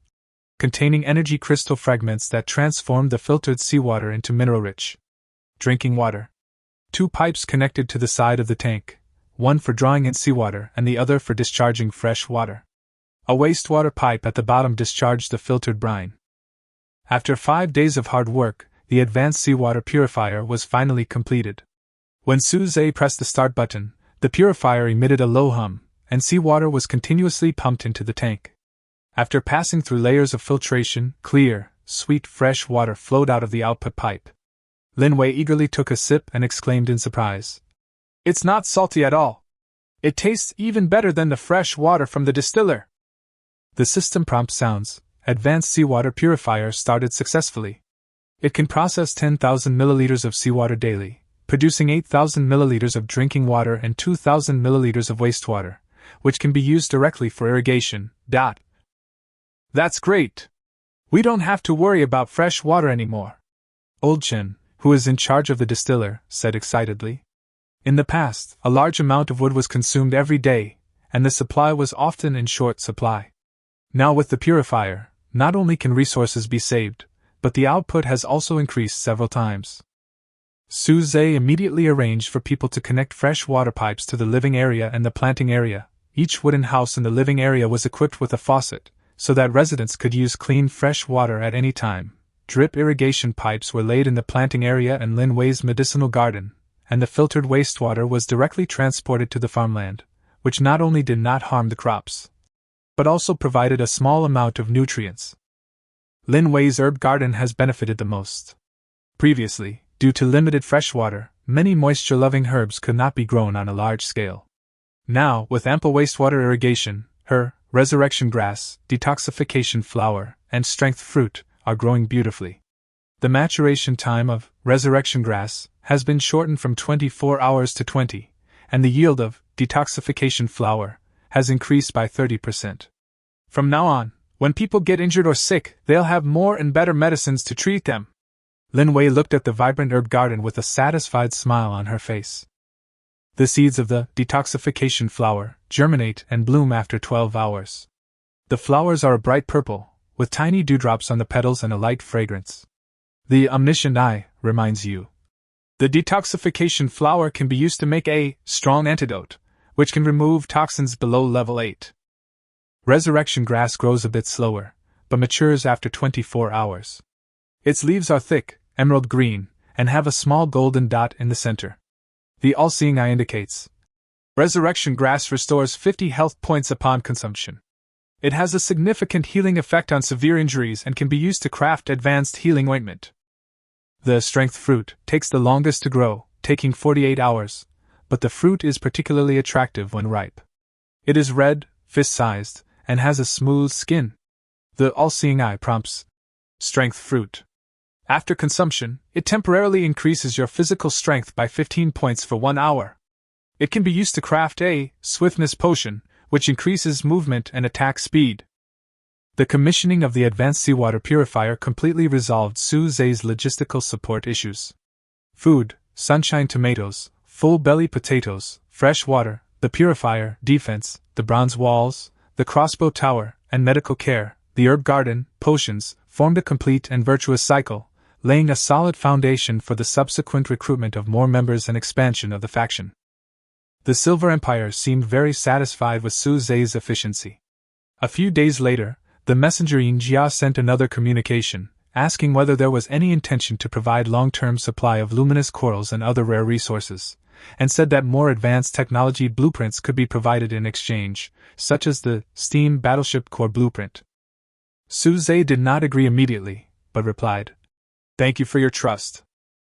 containing energy crystal fragments that transformed the filtered seawater into mineral-rich drinking water. 2 pipes connected to the side of the tank, one for drawing in seawater and the other for discharging fresh water. A wastewater pipe at the bottom discharged the filtered brine. After 5 days of hard work, the advanced seawater purifier was finally completed. When Suze pressed the start button, the purifier emitted a low hum, and seawater was continuously pumped into the tank. After passing through layers of filtration, clear, sweet fresh water flowed out of the output pipe. Linwei eagerly took a sip and exclaimed in surprise, "It's not salty at all. It tastes even better than the fresh water from the distiller." The system prompt sounds, "Advanced Seawater Purifier" started successfully. It can process 10,000 milliliters of seawater daily, producing 8,000 milliliters of drinking water and 2,000 milliliters of wastewater, which can be used directly for irrigation. "That's great! We don't have to worry about fresh water anymore," Old Chen, who is in charge of the distiller, said excitedly. In the past, a large amount of wood was consumed every day, and the supply was often in short supply. Now with the purifier, not only can resources be saved, but the output has also increased several times. Suze immediately arranged for people to connect fresh water pipes to the living area and the planting area. Each wooden house in the living area was equipped with a faucet, so that residents could use clean fresh water at any time. Drip irrigation pipes were laid in the planting area and Linwei's medicinal garden, and the filtered wastewater was directly transported to the farmland, which not only did not harm the crops, but also provided a small amount of nutrients. Linwei's herb garden has benefited the most. Previously, due to limited fresh water, many moisture-loving herbs could not be grown on a large scale. Now, with ample wastewater irrigation, her resurrection grass, detoxification flower, and strength fruit are growing beautifully. The maturation time of resurrection grass has been shortened from 24 hours to 20, and the yield of detoxification flower has increased by 30%. From now on, when people get injured or sick, they'll have more and better medicines to treat them. Linwei looked at the vibrant herb garden with a satisfied smile on her face. The seeds of the detoxification flower germinate and bloom after 12 hours. The flowers are a bright purple, with tiny dewdrops on the petals and a light fragrance. The omniscient eye reminds you. The detoxification flower can be used to make a strong antidote, which can remove toxins below level 8. Resurrection grass grows a bit slower, but matures after 24 hours. Its leaves are thick, emerald green, and have a small golden dot in the center. The all-seeing eye indicates. Resurrection grass restores 50 health points upon consumption. It has a significant healing effect on severe injuries and can be used to craft advanced healing ointment. The strength fruit takes the longest to grow, taking 48 hours, but the fruit is particularly attractive when ripe. It is red, fist-sized, and has a smooth skin. The all-seeing eye prompts strength fruit. After consumption, it temporarily increases your physical strength by 15 points for 1 hour. It can be used to craft a swiftness potion, which increases movement and attack speed. The commissioning of the advanced seawater purifier completely resolved Su Zhe's logistical support issues. Food, sunshine tomatoes, full belly potatoes, fresh water, the purifier, defense, the bronze walls, the crossbow tower, and medical care, the herb garden, potions, formed a complete and virtuous cycle, laying a solid foundation for the subsequent recruitment of more members and expansion of the faction. The Silver Empire seemed very satisfied with Su Zhe's efficiency. A few days later, the messenger Yin Jia sent another communication, asking whether there was any intention to provide long-term supply of luminous corals and other rare resources, and said that more advanced technology blueprints could be provided in exchange, such as the Steam Battleship Core blueprint. Su Zhe did not agree immediately, but replied, "Thank you for your trust.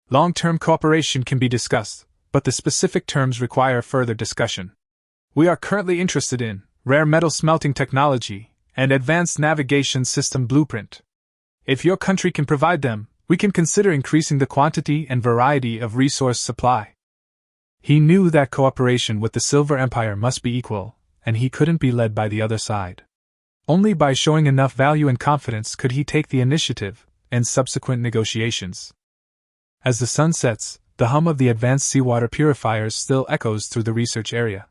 Long-term cooperation can be discussed, but the specific terms require further discussion. We are currently interested in rare metal smelting technology and advanced navigation system blueprint. If your country can provide them, we can consider increasing the quantity and variety of resource supply." He knew that cooperation with the Silver Empire must be equal, and he couldn't be led by the other side. Only by showing enough value and confidence could he take the initiative in subsequent negotiations. As the sun sets, the hum of the advanced seawater purifiers still echoes through the research area.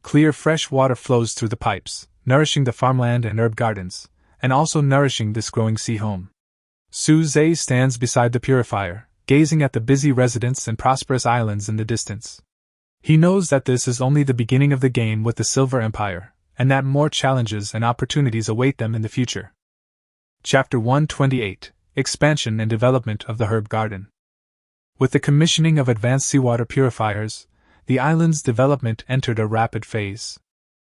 Clear fresh water flows through the pipes, nourishing the farmland and herb gardens, and also nourishing this growing sea home. Su Zhe stands beside the purifier, gazing at the busy residents and prosperous islands in the distance. He knows that this is only the beginning of the game with the Silver Empire, and that more challenges and opportunities await them in the future. Chapter 128: Expansion and Development of the Herb Garden. With the commissioning of advanced seawater purifiers, the island's development entered a rapid phase.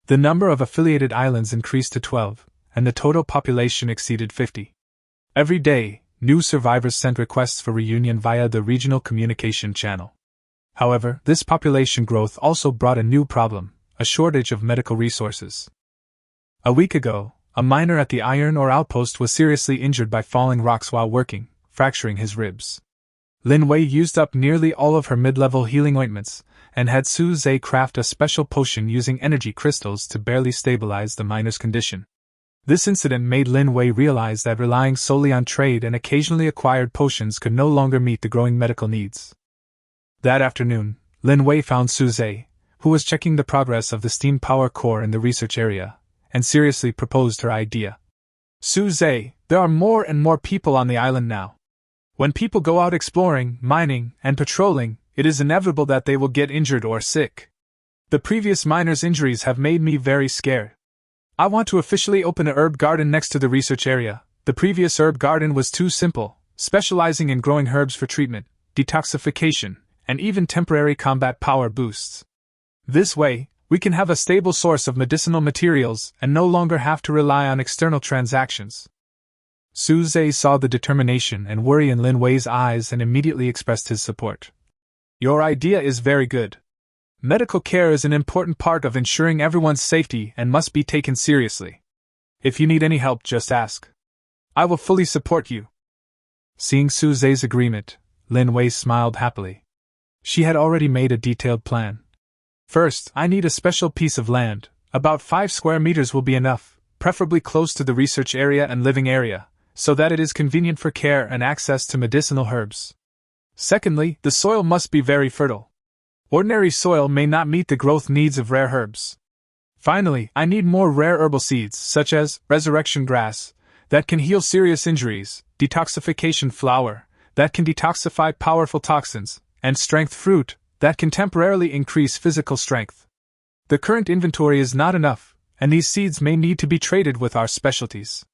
The number of affiliated islands increased to 12, and the total population exceeded 50. Every day, new survivors sent requests for reunion via the regional communication channel. However, this population growth also brought a new problem: a shortage of medical resources. A week ago, a miner at the iron ore outpost was seriously injured by falling rocks while working, fracturing his ribs. Lin Wei used up nearly all of her mid-level healing ointments, and had Su Zhe craft a special potion using energy crystals to barely stabilize the miner's condition. This incident made Lin Wei realize that relying solely on trade and occasionally acquired potions could no longer meet the growing medical needs. That afternoon, Lin Wei found Su Zhe, who was checking the progress of the steam power core in the research area, and seriously proposed her idea. "Su Zhe, there are more and more people on the island now. When people go out exploring, mining, and patrolling, it is inevitable that they will get injured or sick. The previous miners' injuries have made me very scared. I want to officially open a herb garden next to the research area. The previous herb garden was too simple, specializing in growing herbs for treatment, detoxification, and even temporary combat power boosts. This way, we can have a stable source of medicinal materials and no longer have to rely on external transactions." Su Zhe saw the determination and worry in Lin Wei's eyes and immediately expressed his support. "Your idea is very good. Medical care is an important part of ensuring everyone's safety and must be taken seriously. If you need any help, just ask. I will fully support you." Seeing Su Zhe's agreement, Lin Wei smiled happily. She had already made a detailed plan. "First, I need a special piece of land. About 5 square meters will be enough, preferably close to the research area and living area, so that it is convenient for care and access to medicinal herbs. Secondly, the soil must be very fertile. Ordinary soil may not meet the growth needs of rare herbs. Finally, I need more rare herbal seeds, such as resurrection grass, that can heal serious injuries, detoxification flower, that can detoxify powerful toxins, and strength fruit, that can temporarily increase physical strength. The current inventory is not enough, and these seeds may need to be traded with our specialties."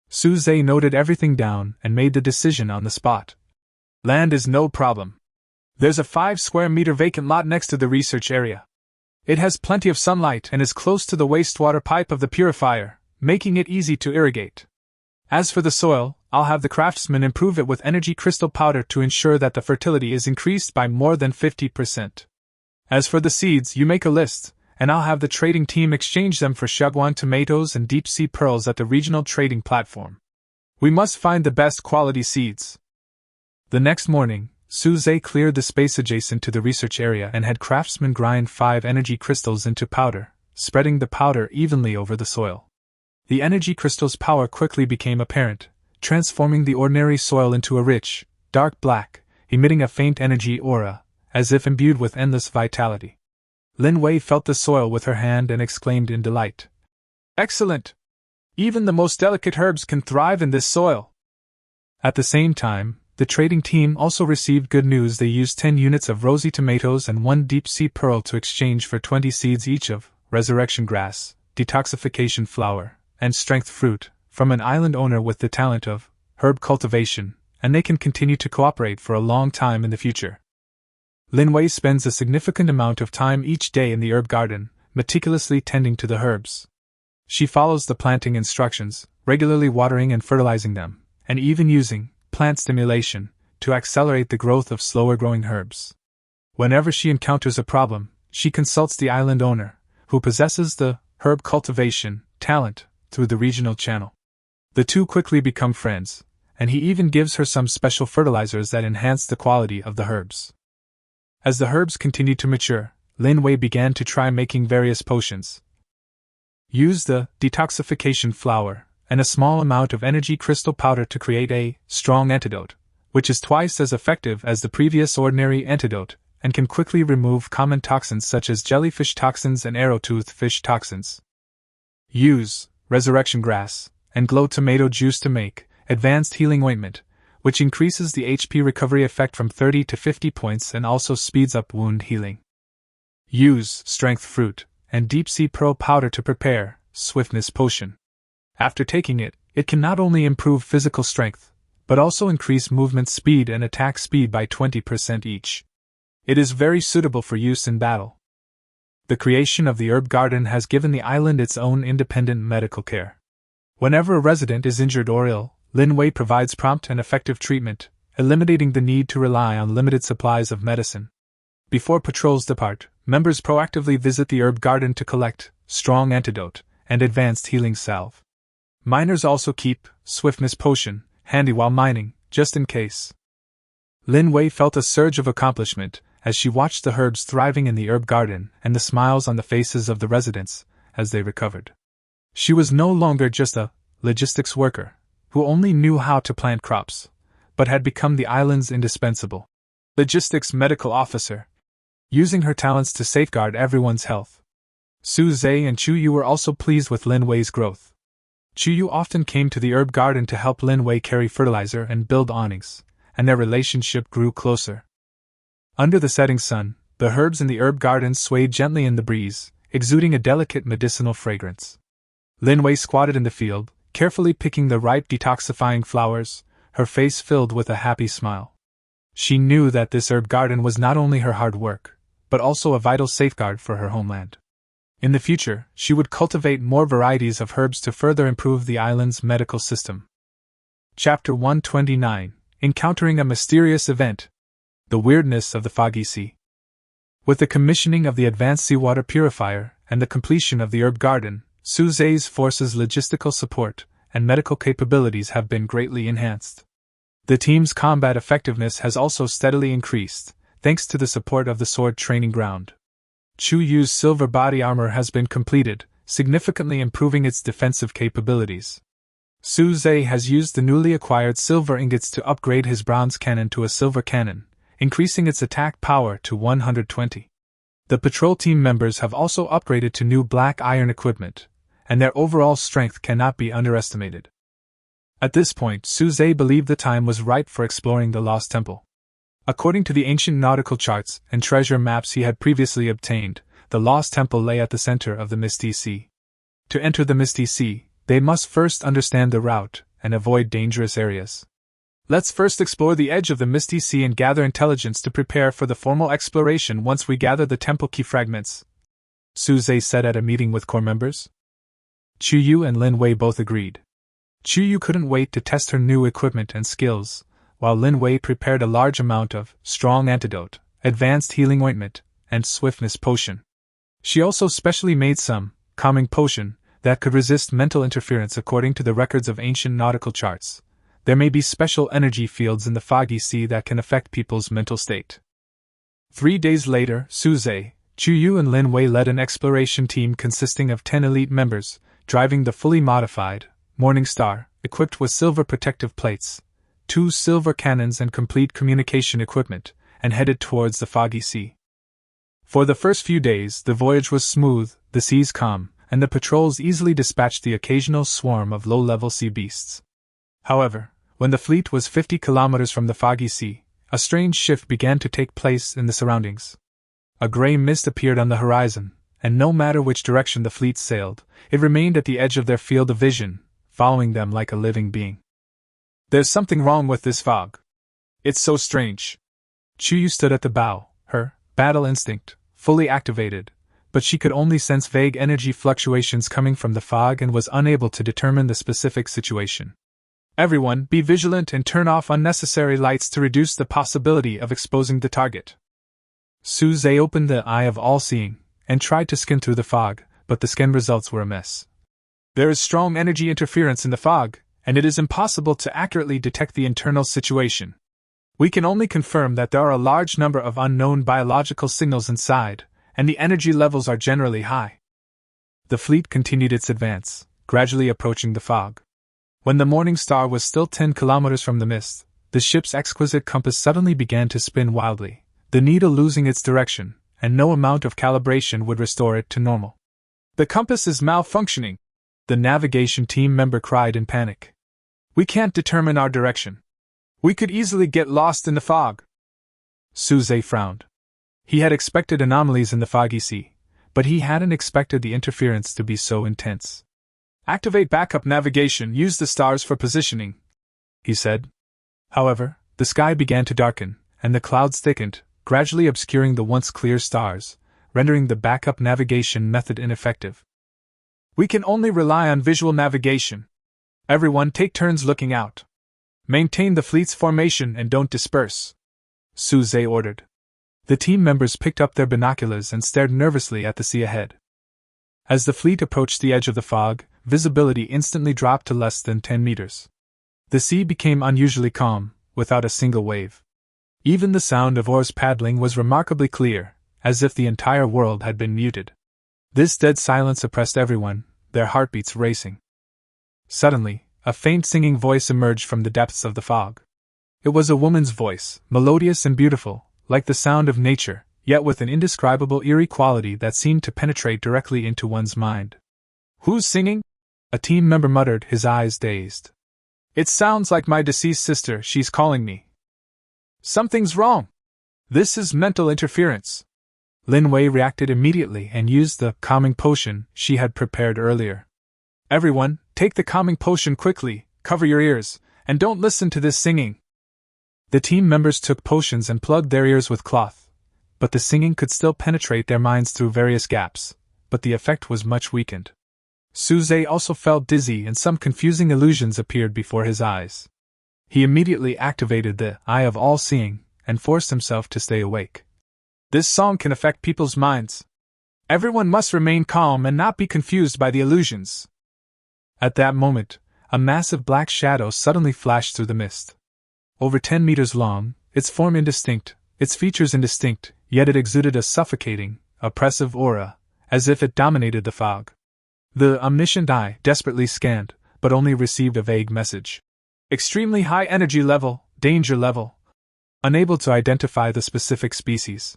Su Zhe noted everything down and made the decision on the spot. "Land is no problem. There's a 5 square meter vacant lot next to the research area. It has plenty of sunlight and is close to the wastewater pipe of the purifier, making it easy to irrigate. As for the soil, I'll have the craftsman improve it with energy crystal powder to ensure that the fertility is increased by more than 50%. As for the seeds, you make a list, and I'll have the trading team exchange them for Shugwan tomatoes and deep-sea pearls at the regional trading platform. We must find the best quality seeds. The next morning, Suze cleared the space adjacent to the research area and had craftsmen grind 5 energy crystals into powder, spreading the powder evenly over the soil. The energy crystal's power quickly became apparent, transforming the ordinary soil into a rich, dark black, emitting a faint energy aura, as if imbued with endless vitality. Lin Wei felt the soil with her hand and exclaimed in delight. Excellent! Even the most delicate herbs can thrive in this soil. At the same time, the trading team also received good news. They used 10 units of rosy tomatoes and 1 deep-sea pearl to exchange for 20 seeds each of resurrection grass, detoxification flower, and strength fruit, from an island owner with the talent of herb cultivation, and they can continue to cooperate for a long time in the future. Lin Wei spends a significant amount of time each day in the herb garden, meticulously tending to the herbs. She follows the planting instructions, regularly watering and fertilizing them, and even using plant stimulation to accelerate the growth of slower-growing herbs. Whenever she encounters a problem, she consults the island owner, who possesses the herb cultivation talent through the regional channel. The two quickly become friends, and he even gives her some special fertilizers that enhance the quality of the herbs. As the herbs continued to mature, Lin Wei began to try making various potions. Use the detoxification flower and a small amount of energy crystal powder to create a strong antidote, which is twice as effective as the previous ordinary antidote and can quickly remove common toxins such as jellyfish toxins and arrowtooth fish toxins. Use resurrection grass and glow tomato juice to make advanced healing ointment, which increases the HP recovery effect from 30 to 50 points and also speeds up wound healing. Use strength fruit and deep-sea pearl powder to prepare swiftness potion. After taking it, it can not only improve physical strength, but also increase movement speed and attack speed by 20% each. It is very suitable for use in battle. The creation of the herb garden has given the island its own independent medical care. Whenever a resident is injured or ill, Lin Wei provides prompt and effective treatment, eliminating the need to rely on limited supplies of medicine. Before patrols depart, members proactively visit the herb garden to collect strong antidote and advanced healing salve. Miners also keep swiftness potion handy while mining, just in case. Lin Wei felt a surge of accomplishment as she watched the herbs thriving in the herb garden and the smiles on the faces of the residents as they recovered. She was no longer just a logistics worker who only knew how to plant crops, but had become the island's indispensable logistics medical officer, using her talents to safeguard everyone's health. Su Zhe and Chu Yu were also pleased with Lin Wei's growth. Chu Yu often came to the herb garden to help Lin Wei carry fertilizer and build awnings, and their relationship grew closer. Under the setting sun, the herbs in the herb garden swayed gently in the breeze, exuding a delicate medicinal fragrance. Lin Wei squatted in the field, carefully picking the ripe detoxifying flowers, her face filled with a happy smile. She knew that this herb garden was not only her hard work, but also a vital safeguard for her homeland. In the future, she would cultivate more varieties of herbs to further improve the island's medical system. Chapter 129: Encountering a Mysterious Event. The Weirdness of the Foggy Sea. With the commissioning of the advanced seawater purifier and the completion of the herb garden, Su Zhe's forces' logistical support and medical capabilities have been greatly enhanced. The team's combat effectiveness has also steadily increased, thanks to the support of the sword training ground. Chu Yu's silver body armor has been completed, significantly improving its defensive capabilities. Su Zhe has used the newly acquired silver ingots to upgrade his bronze cannon to a silver cannon, increasing its attack power to 120. The patrol team members have also upgraded to new black iron equipment, and their overall strength cannot be underestimated. At this point, Su Zhe believed the time was ripe for exploring the Lost Temple. According to the ancient nautical charts and treasure maps he had previously obtained, the Lost Temple lay at the center of the Misty Sea. To enter the Misty Sea, they must first understand the route and avoid dangerous areas. Let's first explore the edge of the Misty Sea and gather intelligence to prepare for the formal exploration once we gather the temple key fragments, Su Zhe said at a meeting with core members. Chu Yu and Lin Wei both agreed. Chu Yu couldn't wait to test her new equipment and skills, while Lin Wei prepared a large amount of strong antidote, advanced healing ointment, and swiftness potion. She also specially made some calming potion that could resist mental interference according to the records of ancient nautical charts. There may be special energy fields in the foggy sea that can affect people's mental state. 3 days later, Suze, Chuyu and Lin Wei led an exploration team consisting of 10 elite members, driving the fully modified Morning Star, equipped with silver protective plates, 2 silver cannons and complete communication equipment, and headed towards the foggy sea. For the first few days, the voyage was smooth, the seas calm, and the patrols easily dispatched the occasional swarm of low-level sea beasts. However, when the fleet was 50 kilometers from the foggy sea, a strange shift began to take place in the surroundings. A gray mist appeared on the horizon, and no matter which direction the fleet sailed, it remained at the edge of their field of vision, following them like a living being. "There's something wrong with this fog. It's so strange." Chuyu stood at the bow, her battle instinct fully activated, but she could only sense vague energy fluctuations coming from the fog and was unable to determine the specific situation. "Everyone, be vigilant and turn off unnecessary lights to reduce the possibility of exposing the target." Suze opened the eye of all-seeing and tried to scan through the fog, but the scan results were a mess. "There is strong energy interference in the fog, and it is impossible to accurately detect the internal situation. We can only confirm that there are a large number of unknown biological signals inside, and the energy levels are generally high." The fleet continued its advance, gradually approaching the fog. When the Morning Star was still 10 kilometers from the mist, the ship's exquisite compass suddenly began to spin wildly, the needle losing its direction, and no amount of calibration would restore it to normal. "The compass is malfunctioning," the navigation team member cried in panic. "We can't determine our direction. We could easily get lost in the fog." Suze frowned. He had expected anomalies in the foggy sea, but he hadn't expected the interference to be so intense. "Activate backup navigation, use the stars for positioning," he said. However, the sky began to darken, and the clouds thickened, gradually obscuring the once clear stars, rendering the backup navigation method ineffective. "We can only rely on visual navigation. Everyone take turns looking out. Maintain the fleet's formation and don't disperse," Suze ordered. The team members picked up their binoculars and stared nervously at the sea ahead. As the fleet approached the edge of the fog, visibility instantly dropped to less than 10 meters. The sea became unusually calm, without a single wave. Even the sound of oars paddling was remarkably clear, as if the entire world had been muted. This dead silence oppressed everyone, their heartbeats racing. Suddenly, a faint singing voice emerged from the depths of the fog. It was a woman's voice, melodious and beautiful, like the sound of nature, yet with an indescribable eerie quality that seemed to penetrate directly into one's mind. "Who's singing?" a team member muttered, his eyes dazed. "It sounds like my deceased sister, she's calling me. Something's wrong. This is mental interference." Lin Wei reacted immediately and used the calming potion she had prepared earlier. "Everyone, take the calming potion quickly, cover your ears, and don't listen to this singing." The team members took potions and plugged their ears with cloth, but the singing could still penetrate their minds through various gaps, but the effect was much weakened. Suze also felt dizzy and some confusing illusions appeared before his eyes. He immediately activated the Eye of All-Seeing and forced himself to stay awake. "This song can affect people's minds. Everyone must remain calm and not be confused by the illusions." At that moment, a massive black shadow suddenly flashed through the mist. Over 10 meters long, its form indistinct, its features indistinct, yet it exuded a suffocating, oppressive aura, as if it dominated the fog. The omniscient eye desperately scanned, but only received a vague message. "Extremely high energy level, danger level." Unable to identify the specific species.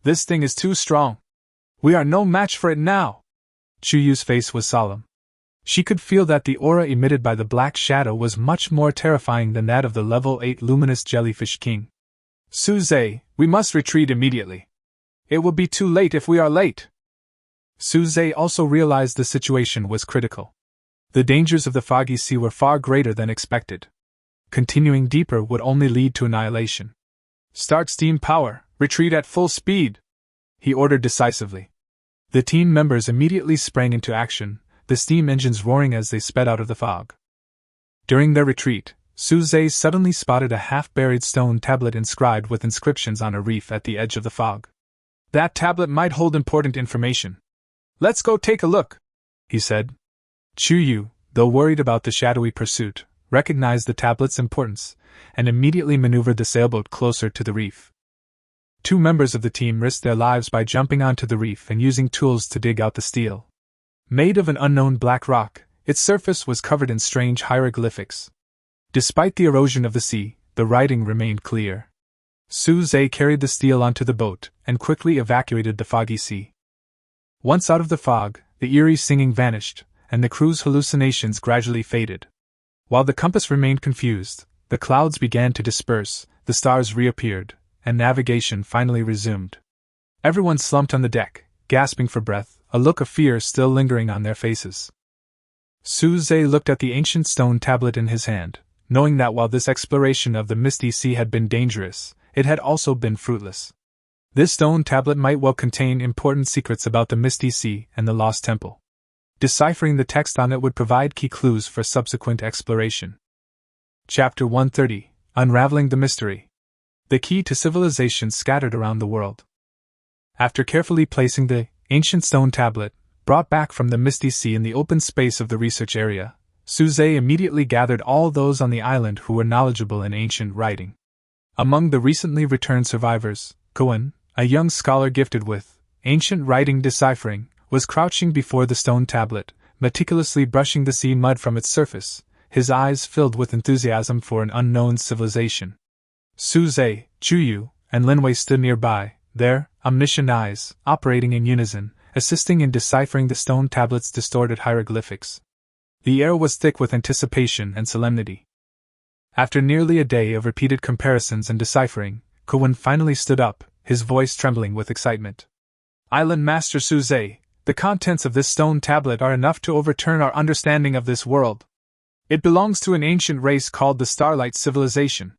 "This thing is too strong. We are no match for it now." Chuyu's face was solemn. She could feel that the aura emitted by the black shadow was much more terrifying than that of the level 8 luminous jellyfish king. "Suze, we must retreat immediately. It will be too late if we are late." Suze also realized the situation was critical. The dangers of the foggy sea were far greater than expected. Continuing deeper would only lead to annihilation. "Start steam power, retreat at full speed," he ordered decisively. The team members immediately sprang into action, the steam engines roaring as they sped out of the fog. During their retreat, Suze suddenly spotted a half-buried stone tablet inscribed with inscriptions on a reef at the edge of the fog. That tablet might hold important information. Let's go take a look, he said. Chuyu, though worried about the shadowy pursuit, recognized the tablet's importance and immediately maneuvered the sailboat closer to the reef. Two members of the team risked their lives by jumping onto the reef and using tools to dig out the steel. Made of an unknown black rock, its surface was covered in strange hieroglyphics. Despite the erosion of the sea, the writing remained clear. Suze carried the steel onto the boat and quickly evacuated the foggy sea. Once out of the fog, the eerie singing vanished, and the crew's hallucinations gradually faded. While the compass remained confused, the clouds began to disperse, the stars reappeared, and navigation finally resumed. Everyone slumped on the deck, gasping for breath, a look of fear still lingering on their faces. Suze looked at the ancient stone tablet in his hand, knowing that while this exploration of the misty sea had been dangerous, it had also been fruitless. This stone tablet might well contain important secrets about the misty sea and the lost temple. Deciphering the text on it would provide key clues for subsequent exploration. Chapter 130: Unraveling the Mystery. The key to civilization scattered around the world. After carefully placing the ancient stone tablet, brought back from the misty sea in the open space of the research area, Suze immediately gathered all those on the island who were knowledgeable in ancient writing. Among the recently returned survivors, Koen, a young scholar gifted with ancient writing deciphering, was crouching before the stone tablet, meticulously brushing the sea mud from its surface, his eyes filled with enthusiasm for an unknown civilization. Suze, Chuyu, and Linwei stood nearby, their omniscient eyes operating in unison, assisting in deciphering the stone tablet's distorted hieroglyphics. The air was thick with anticipation and solemnity. After nearly a day of repeated comparisons and deciphering, Koen finally stood up, his voice trembling with excitement. Island Master Suze, the contents of this stone tablet are enough to overturn our understanding of this world. It belongs to an ancient race called the Starlight Civilization.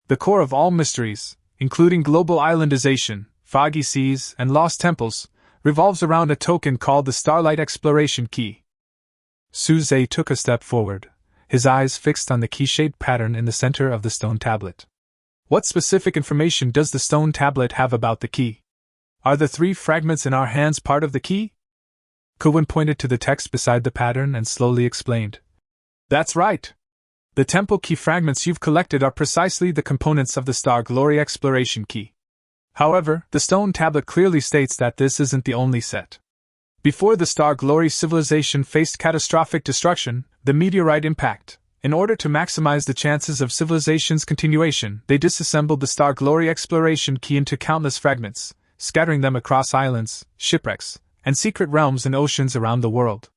The core of all mysteries, including global islandization, foggy seas, and lost temples, revolves around a token called the Starlight Exploration Key. Suze took a step forward, his eyes fixed on the key-shaped pattern in the center of the stone tablet. What specific information does the stone tablet have about the key? Are the 3 fragments in our hands part of the key? Koen pointed to the text beside the pattern and slowly explained. That's right. The temple key fragments you've collected are precisely the components of the Star Glory Exploration Key. However, the stone tablet clearly states that this isn't the only set. Before the Star Glory civilization faced catastrophic destruction, the meteorite impact, in order to maximize the chances of civilization's continuation, they disassembled the Star Glory Exploration Key into countless fragments, scattering them across islands, shipwrecks, and secret realms and oceans around the world.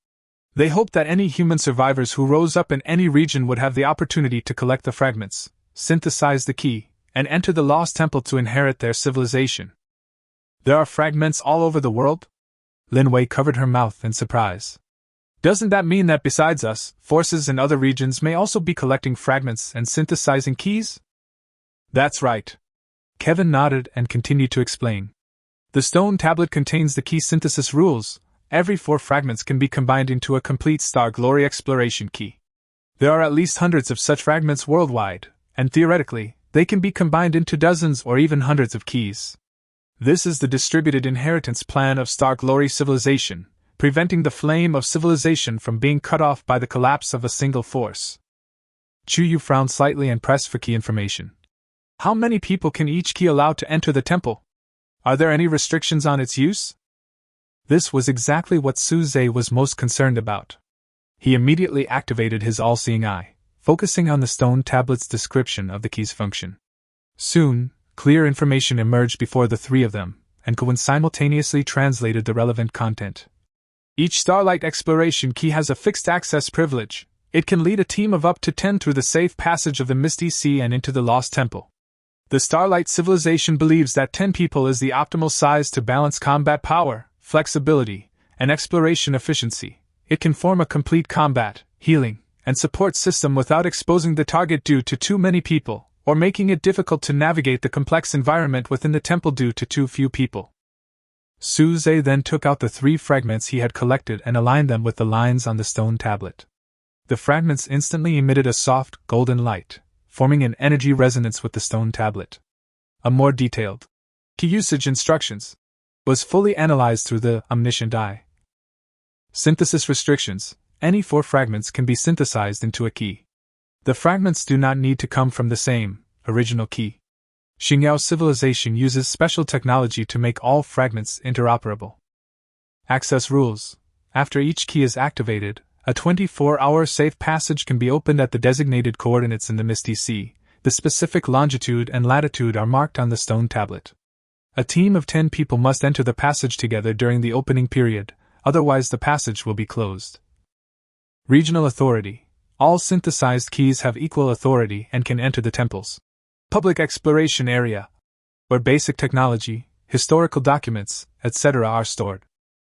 They hoped that any human survivors who rose up in any region would have the opportunity to collect the fragments, synthesize the key, and enter the Lost Temple to inherit their civilization. There are fragments all over the world? Linwei covered her mouth in surprise. Doesn't that mean that besides us, forces in other regions may also be collecting fragments and synthesizing keys? That's right. Kevin nodded and continued to explain. The stone tablet contains the key synthesis rules. Every 4 fragments can be combined into a complete Star Glory Exploration Key. There are at least hundreds of such fragments worldwide, and theoretically, they can be combined into dozens or even hundreds of keys. This is the distributed inheritance plan of Star Glory civilization, preventing the flame of civilization from being cut off by the collapse of a single force. Chuyu frowned slightly and pressed for key information. How many people can each key allow to enter the temple? Are there any restrictions on its use? This was exactly what Suze was most concerned about. He immediately activated his all-seeing eye, focusing on the stone tablet's description of the key's function. Soon, clear information emerged before the 3 of them, and Koen simultaneously translated the relevant content. Each Starlight Exploration Key has a fixed access privilege. It can lead a team of up to 10 through the safe passage of the Misty Sea and into the Lost Temple. The Starlight Civilization believes that 10 people is the optimal size to balance combat power, flexibility, and exploration efficiency. It can form a complete combat, healing, and support system without exposing the target due to too many people, or making it difficult to navigate the complex environment within the temple due to too few people. Suze then took out the 3 fragments he had collected and aligned them with the lines on the stone tablet. The fragments instantly emitted a soft, golden light, forming an energy resonance with the stone tablet. A more detailed key usage instructions. was fully analyzed through the omniscient eye. Synthesis restrictions. Any 4 fragments can be synthesized into a key. The fragments do not need to come from the same, original key. Xingyao civilization uses special technology to make all fragments interoperable. Access rules. After each key is activated, a 24-hour safe passage can be opened at the designated coordinates in the Misty Sea. The specific longitude and latitude are marked on the stone tablet. A team of 10 people must enter the passage together during the opening period, otherwise the passage will be closed. Regional authority. All synthesized keys have equal authority and can enter the temple's public exploration area, where basic technology, historical documents, etc. are stored.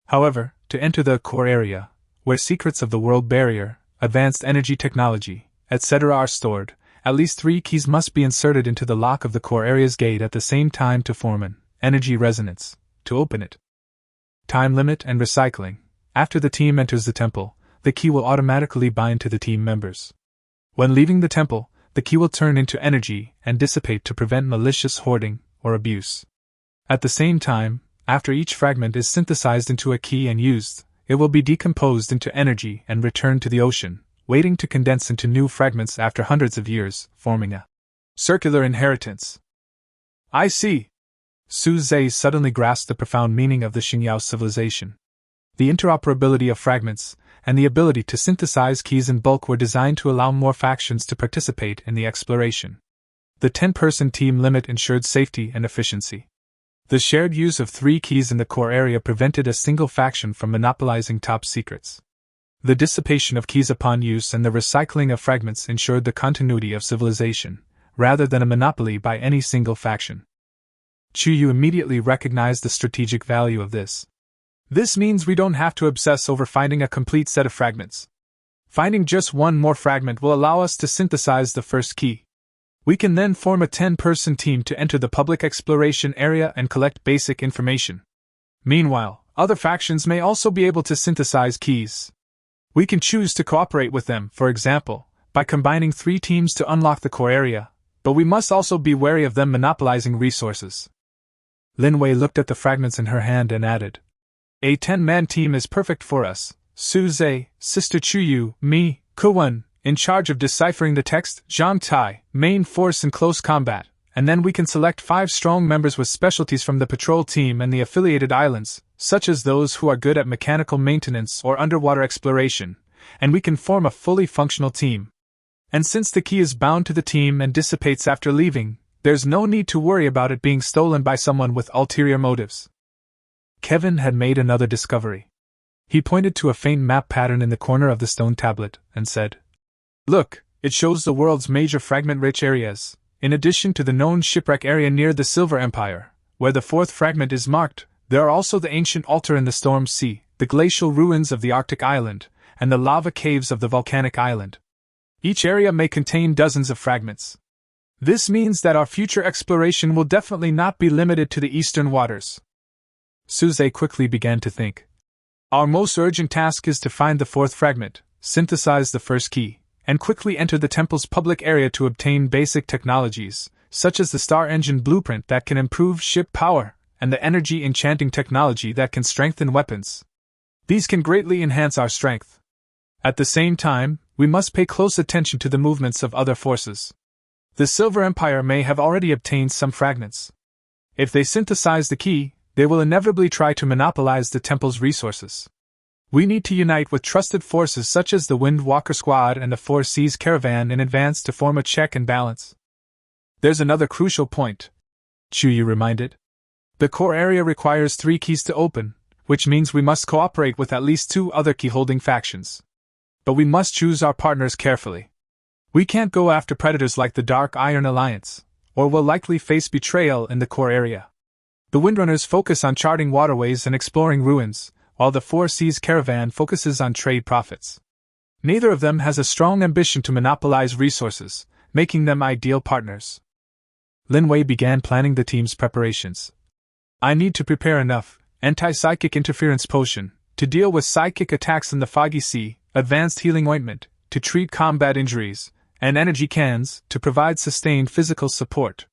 However, to enter the core area, where secrets of the world barrier, advanced energy technology, etc. are stored, at least 3 keys must be inserted into the lock of the core area's gate at the same time to form an energy resonance to open it. Time limit and recycling. After the team enters the temple, the key will automatically bind to the team members. When leaving the temple, the key will turn into energy and dissipate to prevent malicious hoarding or abuse. At the same time, after each fragment is synthesized into a key and used, it will be decomposed into energy and returned to the ocean, waiting to condense into new fragments after hundreds of years, forming a circular inheritance. I see. Su Zhe suddenly grasped the profound meaning of the Xingyao civilization. The interoperability of fragments and the ability to synthesize keys in bulk were designed to allow more factions to participate in the exploration. The 10-person team limit ensured safety and efficiency. The shared use of 3 keys in the core area prevented a single faction from monopolizing top secrets. The dissipation of keys upon use and the recycling of fragments ensured the continuity of civilization, rather than a monopoly by any single faction. Chuyu immediately recognized the strategic value of this. This means we don't have to obsess over finding a complete set of fragments. Finding just one more fragment will allow us to synthesize the first key. We can then form a 10-person team to enter the public exploration area and collect basic information. Meanwhile, other factions may also be able to synthesize keys. We can choose to cooperate with them, for example, by combining 3 teams to unlock the core area, but we must also be wary of them monopolizing resources. Lin Wei looked at the fragments in her hand and added, "A 10-man team is perfect for us. Su Zhe, Sister Chuyu, me, Kuwen, in charge of deciphering the text, Zhang Tai, main force in close combat, and then we can select 5 strong members with specialties from the patrol team and the affiliated islands, such as those who are good at mechanical maintenance or underwater exploration, and we can form a fully functional team. And since the key is bound to the team and dissipates after leaving, there's no need to worry about it being stolen by someone with ulterior motives." Kevin had made another discovery. He pointed to a faint map pattern in the corner of the stone tablet and said, "Look, it shows the world's major fragment-rich areas, in addition to the known shipwreck area near the Silver Empire, where the 4th fragment is marked. There are also the ancient altar in the Storm Sea, the glacial ruins of the Arctic island, and the lava caves of the volcanic island. Each area may contain dozens of fragments. This means that our future exploration will definitely not be limited to the eastern waters." Su Zhe quickly began to think. "Our most urgent task is to find the 4th fragment, synthesize the first key, and quickly enter the temple's public area to obtain basic technologies, such as the star engine blueprint that can improve ship power, and the energy enchanting technology that can strengthen weapons. These can greatly enhance our strength. At the same time, we must pay close attention to the movements of other forces. The Silver Empire may have already obtained some fragments. If they synthesize the key, they will inevitably try to monopolize the temple's resources. We need to unite with trusted forces such as the Windwalker Squad and the Four Seas Caravan in advance to form a check and balance." "There's another crucial point," Chuyu reminded. "The core area requires 3 keys to open, which means we must cooperate with at least 2 other key-holding factions. But we must choose our partners carefully. We can't go after predators like the Dark Iron Alliance, or will likely face betrayal in the core area. The Windrunners focus on charting waterways and exploring ruins, while the Four Seas Caravan focuses on trade profits. Neither of them has a strong ambition to monopolize resources, making them ideal partners." Lin Wei began planning the team's preparations. "I need to prepare enough anti-psychic interference potion to deal with psychic attacks in the Foggy Sea, advanced healing ointment to treat combat injuries, and energy cans to provide sustained physical support.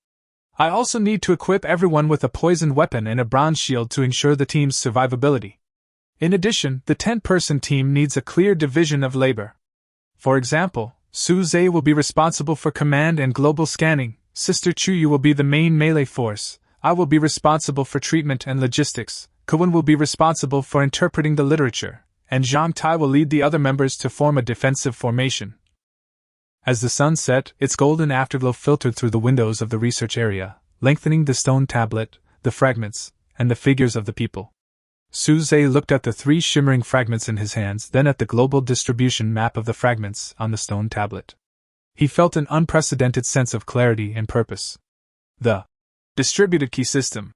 I also need to equip everyone with a poisoned weapon and a bronze shield to ensure the team's survivability. In addition, the 10-person team needs a clear division of labor. For example, Suze will be responsible for command and global scanning, Sister Chuyu will be the main melee force, I will be responsible for treatment and logistics, Kowon will be responsible for interpreting the literature, and Zhang Tai will lead the other members to form a defensive formation. As the sun set, its golden afterglow filtered through the windows of the research area, lengthening the stone tablet, the fragments, and the figures of the people. Suze looked at the 3 shimmering fragments in his hands, then at the global distribution map of the fragments on the stone tablet. He felt an unprecedented sense of clarity and purpose. The distributed key system,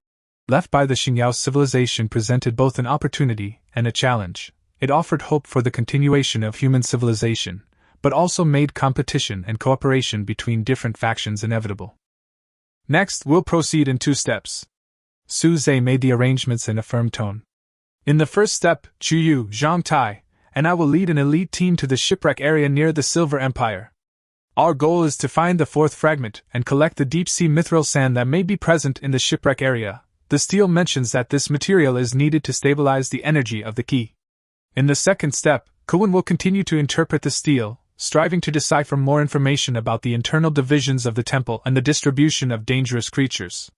left by the Xingyao civilization, presented both an opportunity and a challenge. It offered hope for the continuation of human civilization, but also made competition and cooperation between different factions inevitable. Next, we'll proceed in 2 steps. Suze made the arrangements in a firm tone. In the first step, Chuyu, Zhang Tai, and I will lead an elite team to the shipwreck area near the Silver Empire. Our goal is to find the 4th fragment and collect the deep-sea mithril sand that may be present in the shipwreck area. The stele mentions that this material is needed to stabilize the energy of the key. In the second step, Kowon will continue to interpret the stele, striving to decipher more information about the internal divisions of the temple and the distribution of dangerous creatures.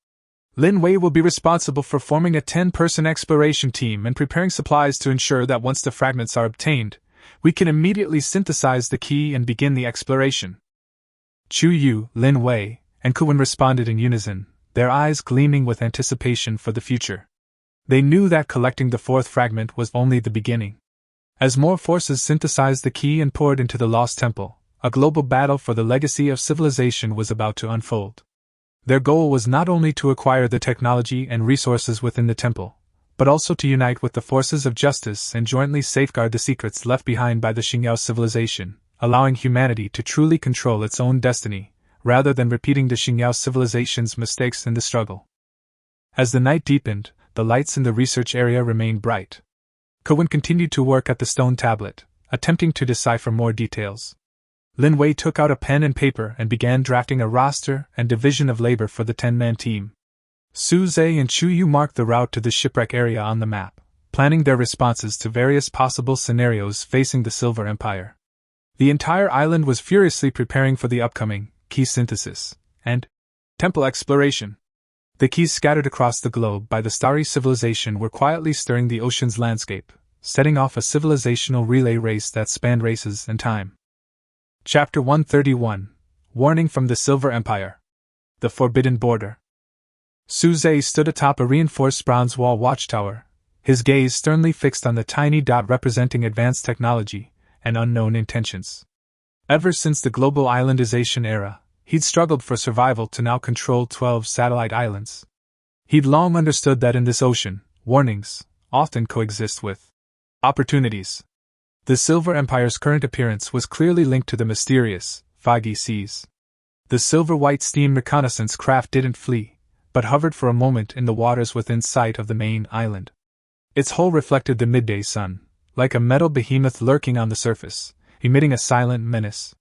Lin Wei will be responsible for forming a 10-person exploration team and preparing supplies to ensure that once the fragments are obtained, we can immediately synthesize the key and begin the exploration. Chu Yu, Lin Wei, and Kowon responded in unison, their eyes gleaming with anticipation for the future. They knew that collecting the 4th fragment was only the beginning. As more forces synthesized the key and poured into the Lost Temple, a global battle for the legacy of civilization was about to unfold. Their goal was not only to acquire the technology and resources within the temple, but also to unite with the forces of justice and jointly safeguard the secrets left behind by the Xingyao civilization, allowing humanity to truly control its own destiny, rather than repeating the Xingyao civilization's mistakes in the struggle. As the night deepened, the lights in the research area remained bright. Kowon continued to work at the stone tablet, attempting to decipher more details. Lin Wei took out a pen and paper and began drafting a roster and division of labor for the 10-man team. Suze and Chu Yu marked the route to the shipwreck area on the map, planning their responses to various possible scenarios facing the Silver Empire. The entire island was furiously preparing for the upcoming key synthesis and temple exploration. The keys scattered across the globe by the starry civilization were quietly stirring the ocean's landscape, setting off a civilizational relay race that spanned races and time. Chapter 131 Warning from the Silver Empire. The Forbidden Border. Suze stood atop a reinforced bronze wall watchtower, his gaze sternly fixed on the tiny dot representing advanced technology and unknown intentions. Ever since the global islandization era, he'd struggled for survival to now control 12 satellite islands. He'd long understood that in this ocean, warnings often coexist with opportunities. The Silver Empire's current appearance was clearly linked to the mysterious, foggy seas. The silver-white steam reconnaissance craft didn't flee, but hovered for a moment in the waters within sight of the main island. Its hull reflected the midday sun, like a metal behemoth lurking on the surface, emitting a silent menace.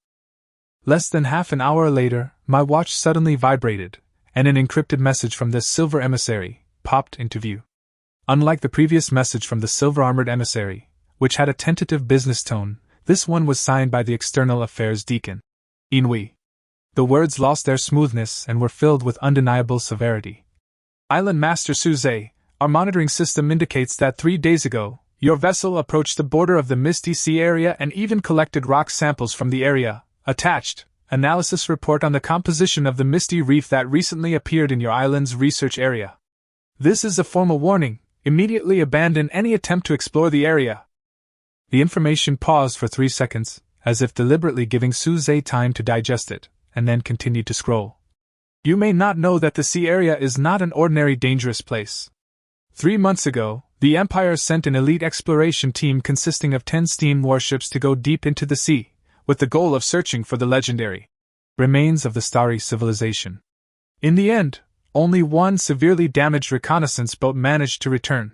Less than half an hour later, my watch suddenly vibrated, and an encrypted message from the Silver Emissary popped into view. Unlike the previous message from the Silver-Armored Emissary, which had a tentative business tone, this one was signed by the External Affairs Deacon, Inui. The words lost their smoothness and were filled with undeniable severity. Island Master Suze, our monitoring system indicates that 3 days ago, your vessel approached the border of the Misty Sea area and even collected rock samples from the area. Attached, analysis report on the composition of the misty reef that recently appeared in your island's research area. This is a formal warning. Immediately abandon any attempt to explore the area. The information paused for 3 seconds, as if deliberately giving Suze time to digest it, and then continued to scroll. You may not know that the sea area is not an ordinary dangerous place. 3 months ago, the Empire sent an elite exploration team consisting of 10 steam warships to go deep into the sea, with the goal of searching for the legendary remains of the starry civilization. In the end, only one severely damaged reconnaissance boat managed to return.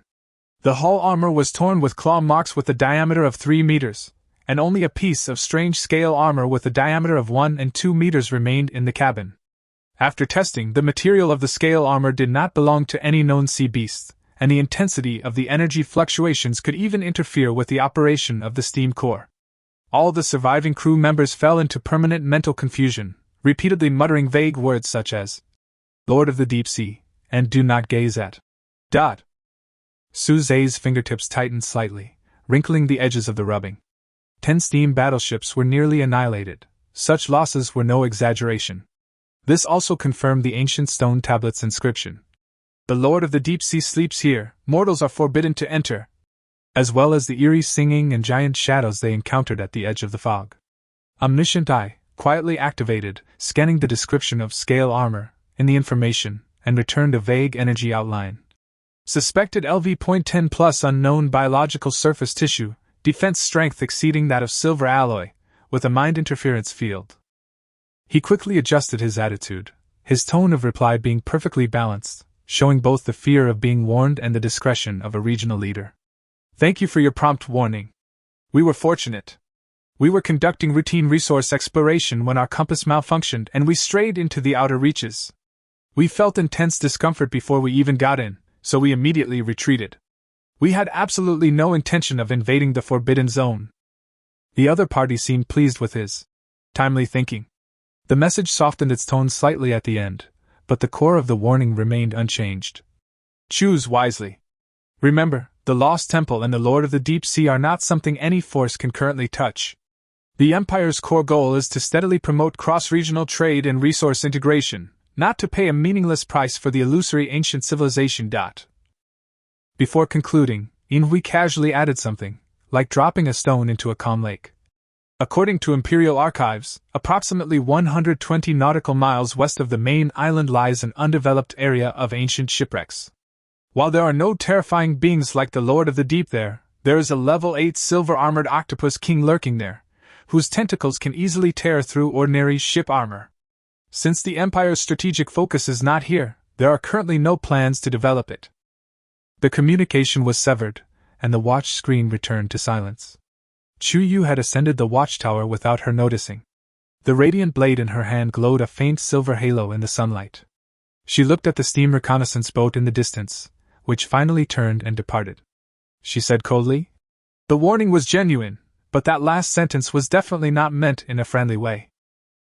The hull armor was torn with claw marks with a diameter of 3 meters, and only a piece of strange scale armor with a diameter of 1 and 2 meters remained in the cabin. After testing, the material of the scale armor did not belong to any known sea beast, and the intensity of the energy fluctuations could even interfere with the operation of the steam core. All the surviving crew members fell into permanent mental confusion, repeatedly muttering vague words such as, "Lord of the Deep Sea," and "Do not gaze at." Suze's fingertips tightened slightly, wrinkling the edges of the rubbing. 10 steam battleships were nearly annihilated. Such losses were no exaggeration. This also confirmed the ancient stone tablet's inscription. "The Lord of the Deep Sea sleeps here, mortals are forbidden to enter," as well as the eerie singing and giant shadows they encountered at the edge of the fog. Omniscient Eye, quietly activated, scanning the description of scale armor in the information, and returned a vague energy outline. Suspected LV.10 plus unknown biological surface tissue, defense strength exceeding that of silver alloy, with a mind interference field. He quickly adjusted his attitude, his tone of reply being perfectly balanced, showing both the fear of being warned and the discretion of a regional leader. "Thank you for your prompt warning. We were fortunate. We were conducting routine resource exploration when our compass malfunctioned and we strayed into the outer reaches. We felt intense discomfort before we even got in, so we immediately retreated. We had absolutely no intention of invading the Forbidden Zone." The other party seemed pleased with his timely thinking. The message softened its tone slightly at the end, but the core of the warning remained unchanged. "Choose wisely. Remember, the Lost Temple and the Lord of the Deep Sea are not something any force can currently touch. The Empire's core goal is to steadily promote cross-regional trade and resource integration, not to pay a meaningless price for the illusory ancient civilization. Before concluding, Inhui casually added something, like dropping a stone into a calm lake. According to Imperial Archives, approximately 120 nautical miles west of the main island lies an undeveloped area of ancient shipwrecks. While there are no terrifying beings like the Lord of the Deep there is a level 8 silver-armored octopus king lurking there, whose tentacles can easily tear through ordinary ship armor. Since the Empire's strategic focus is not here, there are currently no plans to develop it." The communication was severed, and the watch screen returned to silence. Chuyu had ascended the watchtower without her noticing. The radiant blade in her hand glowed a faint silver halo in the sunlight. She looked at the steam reconnaissance boat in the distance, which finally turned and departed. She said coldly, "The warning was genuine, but that last sentence was definitely not meant in a friendly way.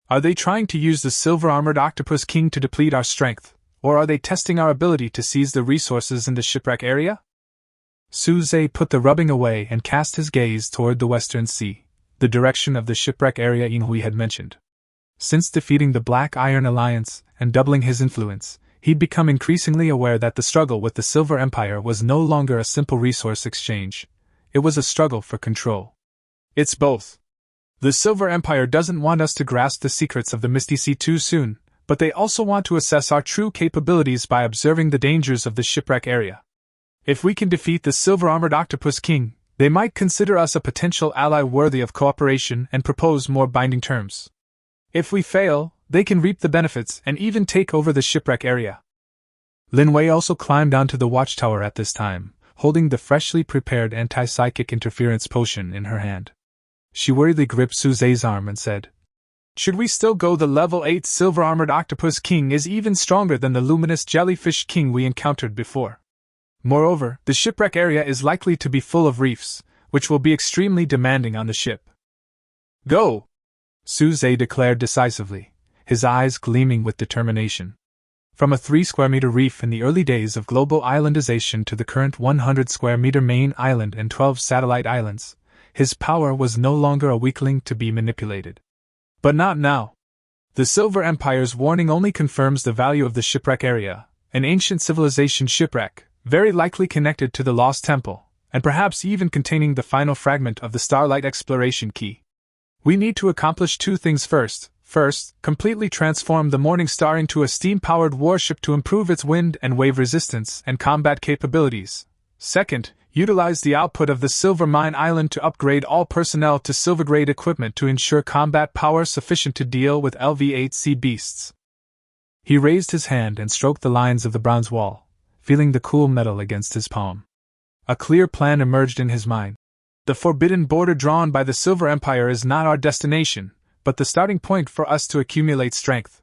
Are they trying to use the silver-armored octopus king to deplete our strength, or are they testing our ability to seize the resources in the shipwreck area?" Suze put the rubbing away and cast his gaze toward the Western Sea, the direction of the shipwreck area Inhui had mentioned. Since defeating the Black Iron Alliance and doubling his influence, he'd become increasingly aware that the struggle with the Silver Empire was no longer a simple resource exchange. It was a struggle for control. "It's both. The Silver Empire doesn't want us to grasp the secrets of the Misty Sea too soon, but they also want to assess our true capabilities by observing the dangers of the shipwreck area. If we can defeat the silver-armored octopus king, they might consider us a potential ally worthy of cooperation and propose more binding terms. If we fail, they can reap the benefits and even take over the shipwreck area." Lin Wei also climbed onto the watchtower at this time, holding the freshly prepared anti-psychic interference potion in her hand. She worriedly gripped Suze's arm and said, "Should we still go, the level 8 silver-armored octopus king is even stronger than the luminous jellyfish king we encountered before. Moreover, the shipwreck area is likely to be full of reefs, which will be extremely demanding on the ship." "Go!" Suze declared decisively, his eyes gleaming with determination. From a 3-square-meter reef in the early days of global islandization to the current 100-square-meter main island and 12 satellite islands, his power was no longer a weakling to be manipulated. But not now. The Silver Empire's warning only confirms the value of the shipwreck area, an ancient civilization shipwreck, very likely connected to the Lost Temple, and perhaps even containing the final fragment of the Starlight Exploration Key. We need to accomplish 2 things first. First, completely transform the Morning Star into a steam-powered warship to improve its wind and wave resistance and combat capabilities. Second, utilize the output of the Silver Mine Island to upgrade all personnel to silver-grade equipment to ensure combat power sufficient to deal with LV-8 sea beasts." He raised his hand and stroked the lines of the bronze wall, feeling the cool metal against his palm. A clear plan emerged in his mind. The forbidden border drawn by the Silver Empire is not our destination, but the starting point for us to accumulate strength.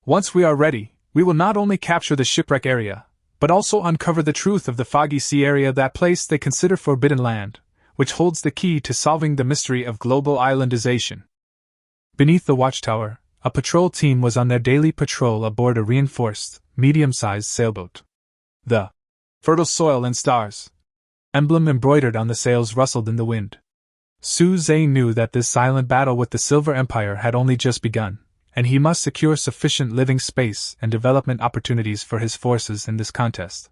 Once we are ready, we will not only capture the shipwreck area, but also uncover the truth of the Foggy Sea area, that place they consider forbidden land, which holds the key to solving the mystery of global islandization. Beneath the watchtower, a patrol team was on their daily patrol aboard a reinforced, medium-sized sailboat. The fertile soil and stars emblem embroidered on the sails rustled in the wind. Su-Zhe knew that this silent battle with the Silver Empire had only just begun, and he must secure sufficient living space and development opportunities for his forces in this contest.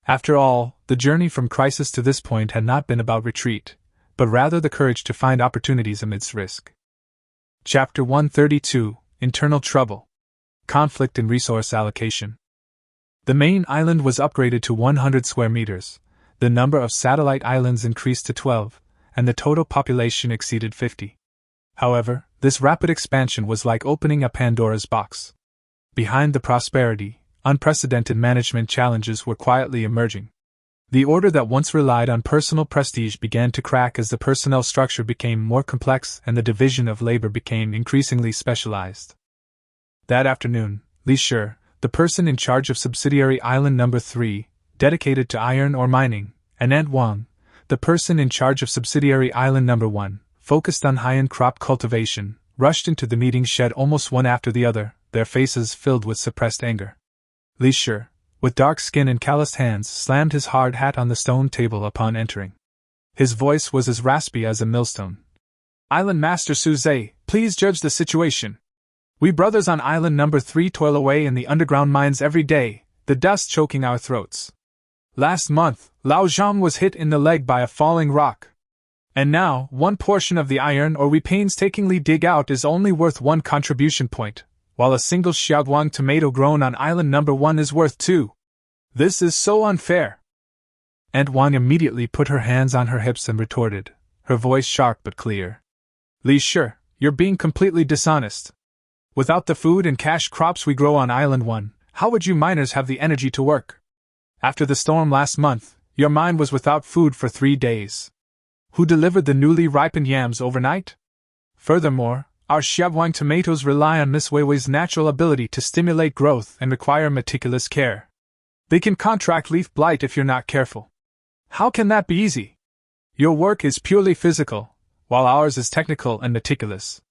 After all, the journey from crisis to this point had not been about retreat, but rather the courage to find opportunities amidst risk. Chapter 132: Internal Trouble. Conflict in Resource Allocation. The main island was upgraded to 100 square meters, the number of satellite islands increased to 12, and the total population exceeded 50. However, this rapid expansion was like opening a Pandora's box. Behind the prosperity, unprecedented management challenges were quietly emerging. The order that once relied on personal prestige began to crack as the personnel structure became more complex and the division of labor became increasingly specialized. That afternoon, Li Shi, the person in charge of subsidiary island number 3, dedicated to iron ore mining, and Ant Wang, the person in charge of subsidiary island number 1, focused on high-end crop cultivation, rushed into the meeting shed almost one after the other, their faces filled with suppressed anger. Li Shi, with dark skin and calloused hands, slammed his hard hat on the stone table upon entering. His voice was as raspy as a millstone. "Island Master Su-Zhe, please judge the situation. We brothers on island number 3 toil away in the underground mines every day, the dust choking our throats. Last month, Lao Zhang was hit in the leg by a falling rock. And now, one portion of the iron ore we painstakingly dig out is only worth 1 contribution point, while a single Xiaoguang tomato grown on island number 1 is worth 2. This is so unfair." Ant Wang immediately put her hands on her hips and retorted, her voice sharp but clear. "Li Shi, you're being completely dishonest. Without the food and cash crops we grow on Island 1, how would you miners have the energy to work? After the storm last month, your mine was without food for 3 days. Who delivered the newly ripened yams overnight? Furthermore, our Xiaoguang tomatoes rely on Miss Weiwei's natural ability to stimulate growth and require meticulous care. They can contract leaf blight if you're not careful. How can that be easy? Your work is purely physical, while ours is technical and meticulous.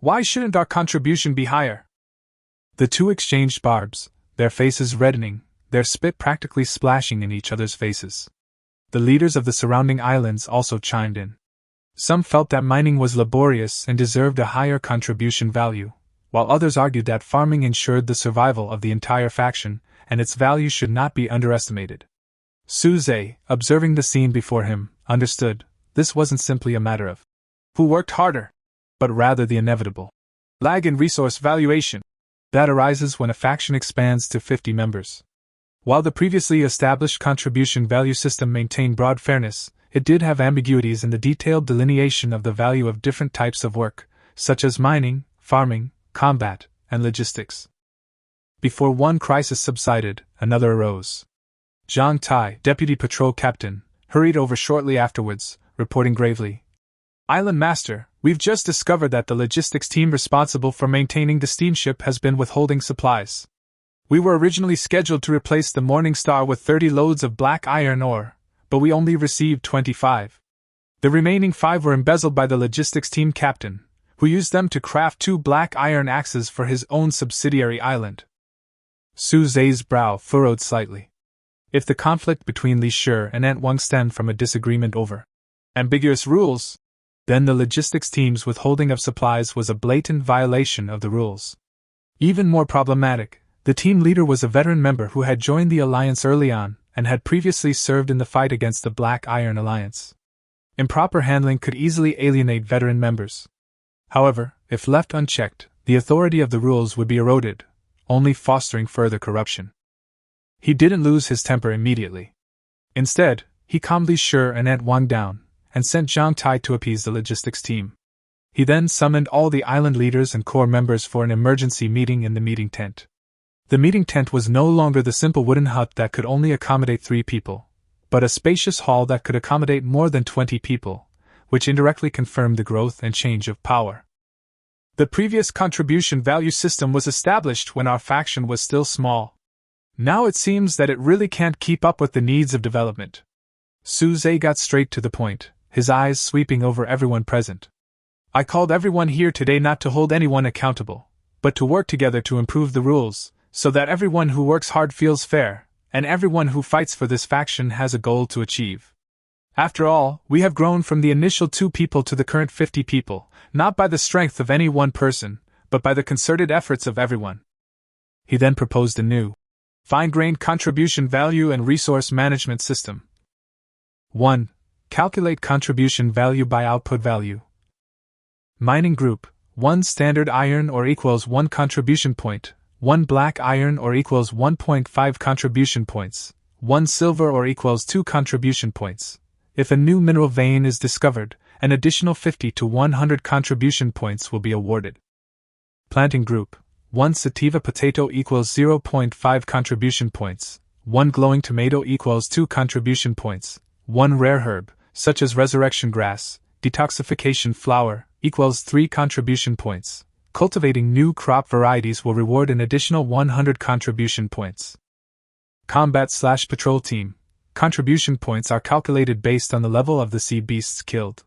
Why shouldn't our contribution be higher?" The two exchanged barbs, their faces reddening, their spit practically splashing in each other's faces. The leaders of the surrounding islands also chimed in. Some felt that mining was laborious and deserved a higher contribution value, while others argued that farming ensured the survival of the entire faction, and its value should not be underestimated. Su-Zhe, observing the scene before him, understood this wasn't simply a matter of who worked harder, but rather the inevitable lag in resource valuation that arises when a faction expands to 50 members. While the previously established contribution value system maintained broad fairness, it did have ambiguities in the detailed delineation of the value of different types of work, such as mining, farming, combat, and logistics. Before one crisis subsided, another arose. Zhang Tai, deputy patrol captain, hurried over shortly afterwards, reporting gravely, "Island Master, we've just discovered that the logistics team responsible for maintaining the steamship has been withholding supplies. We were originally scheduled to replace the Morning Star with 30 loads of black iron ore, but we only received 25. The remaining 5 were embezzled by the logistics team captain, who used them to craft 2 black iron axes for his own subsidiary island." Su-Zhe's brow furrowed slightly. If the conflict between Li Shi and Ant Wang stemmed from a disagreement over ambiguous rules, then the logistics team's withholding of supplies was a blatant violation of the rules. Even more problematic, the team leader was a veteran member who had joined the alliance early on and had previously served in the fight against the Black Iron Alliance. Improper handling could easily alienate veteran members. However, if left unchecked, the authority of the rules would be eroded, only fostering further corruption. He didn't lose his temper immediately. Instead, he calmed Li Shi and Ant Wang down, and sent Zhang Tai to appease the logistics team. He then summoned all the island leaders and core members for an emergency meeting in the meeting tent. The meeting tent was no longer the simple wooden hut that could only accommodate 3 people, but a spacious hall that could accommodate more than 20 people, which indirectly confirmed the growth and change of power. The previous contribution value system was established when our faction was still small. Now it seems that it really can't keep up with the needs of development. Suze got straight to the point, his eyes sweeping over everyone present. I called everyone here today not to hold anyone accountable, but to work together to improve the rules, so that everyone who works hard feels fair, and everyone who fights for this faction has a goal to achieve. After all, we have grown from the initial 2 people to the current 50 people, not by the strength of any one person, but by the concerted efforts of everyone. He then proposed a new, fine-grained contribution value and resource management system. 1. Calculate contribution value by output value. Mining group, 1 standard iron or equals 1 contribution point, 1 black iron or equals 1.5 contribution points, 1 silver or equals 2 contribution points. If a new mineral vein is discovered, an additional 50 to 100 contribution points will be awarded. Planting group, 1 sativa potato equals 0.5 contribution points, 1 glowing tomato equals 2 contribution points, 1 rare herb, such as resurrection grass, detoxification flower, equals 3 contribution points. Cultivating new crop varieties will reward an additional 100 contribution points. Combat/patrol team. Contribution points are calculated based on the level of the sea beasts killed.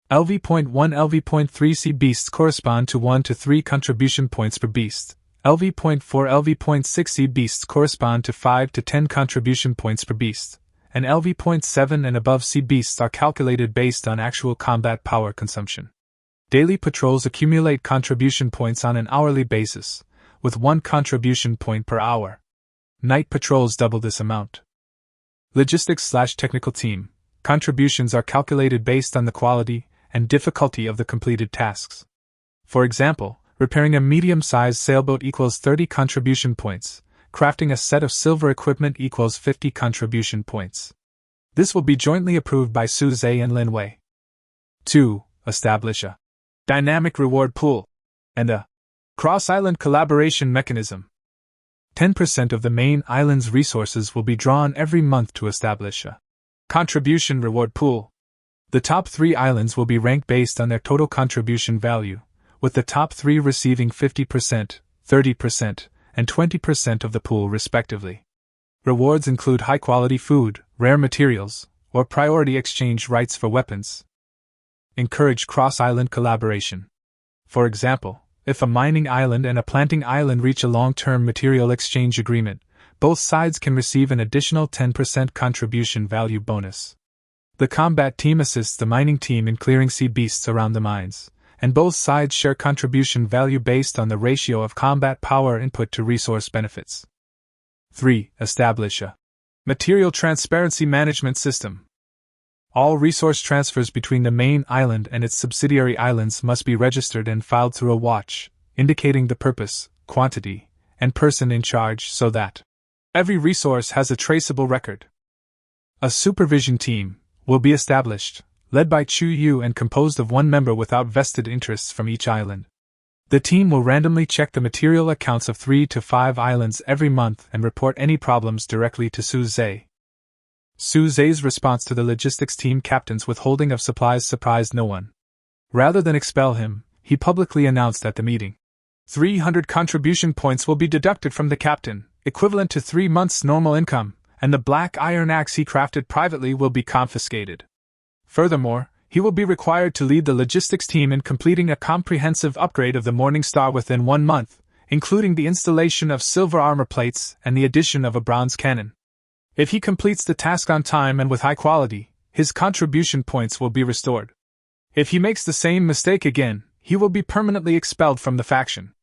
LV.1 LV.3 sea beasts correspond to 1 to 3 contribution points per beast. LV.4 LV.6 sea beasts correspond to 5 to 10 contribution points per beast. And LV.7 and above sea beasts are calculated based on actual combat power consumption. Daily patrols accumulate contribution points on an hourly basis, with 1 contribution point per hour. Night patrols double this amount. Logistics/technical team. Contributions are calculated based on the quality and difficulty of the completed tasks. For example, repairing a medium-sized sailboat equals 30 contribution points, crafting a set of silver equipment equals 50 contribution points. This will be jointly approved by Suze and Linwei. 2. Establish a dynamic reward pool and a cross-island collaboration mechanism. 10% of the main island's resources will be drawn every month to establish a contribution reward pool. The top 3 islands will be ranked based on their total contribution value, with the top 3 receiving 50%, 30%, and 20% of the pool respectively. Rewards include high-quality food, rare materials, or priority exchange rights for weapons. Encourage cross-island collaboration. For example, if a mining island and a planting island reach a long-term material exchange agreement, both sides can receive an additional 10% contribution value bonus. The combat team assists the mining team in clearing sea beasts around the mines, and both sides share contribution value based on the ratio of combat power input to resource benefits. 3. Establish a material transparency management system. All resource transfers between the main island and its subsidiary islands must be registered and filed through a watch, indicating the purpose, quantity, and person in charge so that every resource has a traceable record. A supervision team will be established, led by Chu Yu and composed of 1 member without vested interests from each island. The team will randomly check the material accounts of 3 to 5 islands every month and report any problems directly to Suze. Suze's response to the logistics team captain's withholding of supplies surprised no one. Rather than expel him, he publicly announced at the meeting, 300 contribution points will be deducted from the captain, equivalent to 3 months' normal income, and the black iron axe he crafted privately will be confiscated. Furthermore, he will be required to lead the logistics team in completing a comprehensive upgrade of the Morning Star within 1 month, including the installation of silver armor plates and the addition of a bronze cannon. If he completes the task on time and with high quality, his contribution points will be restored. If he makes the same mistake again, he will be permanently expelled from the faction.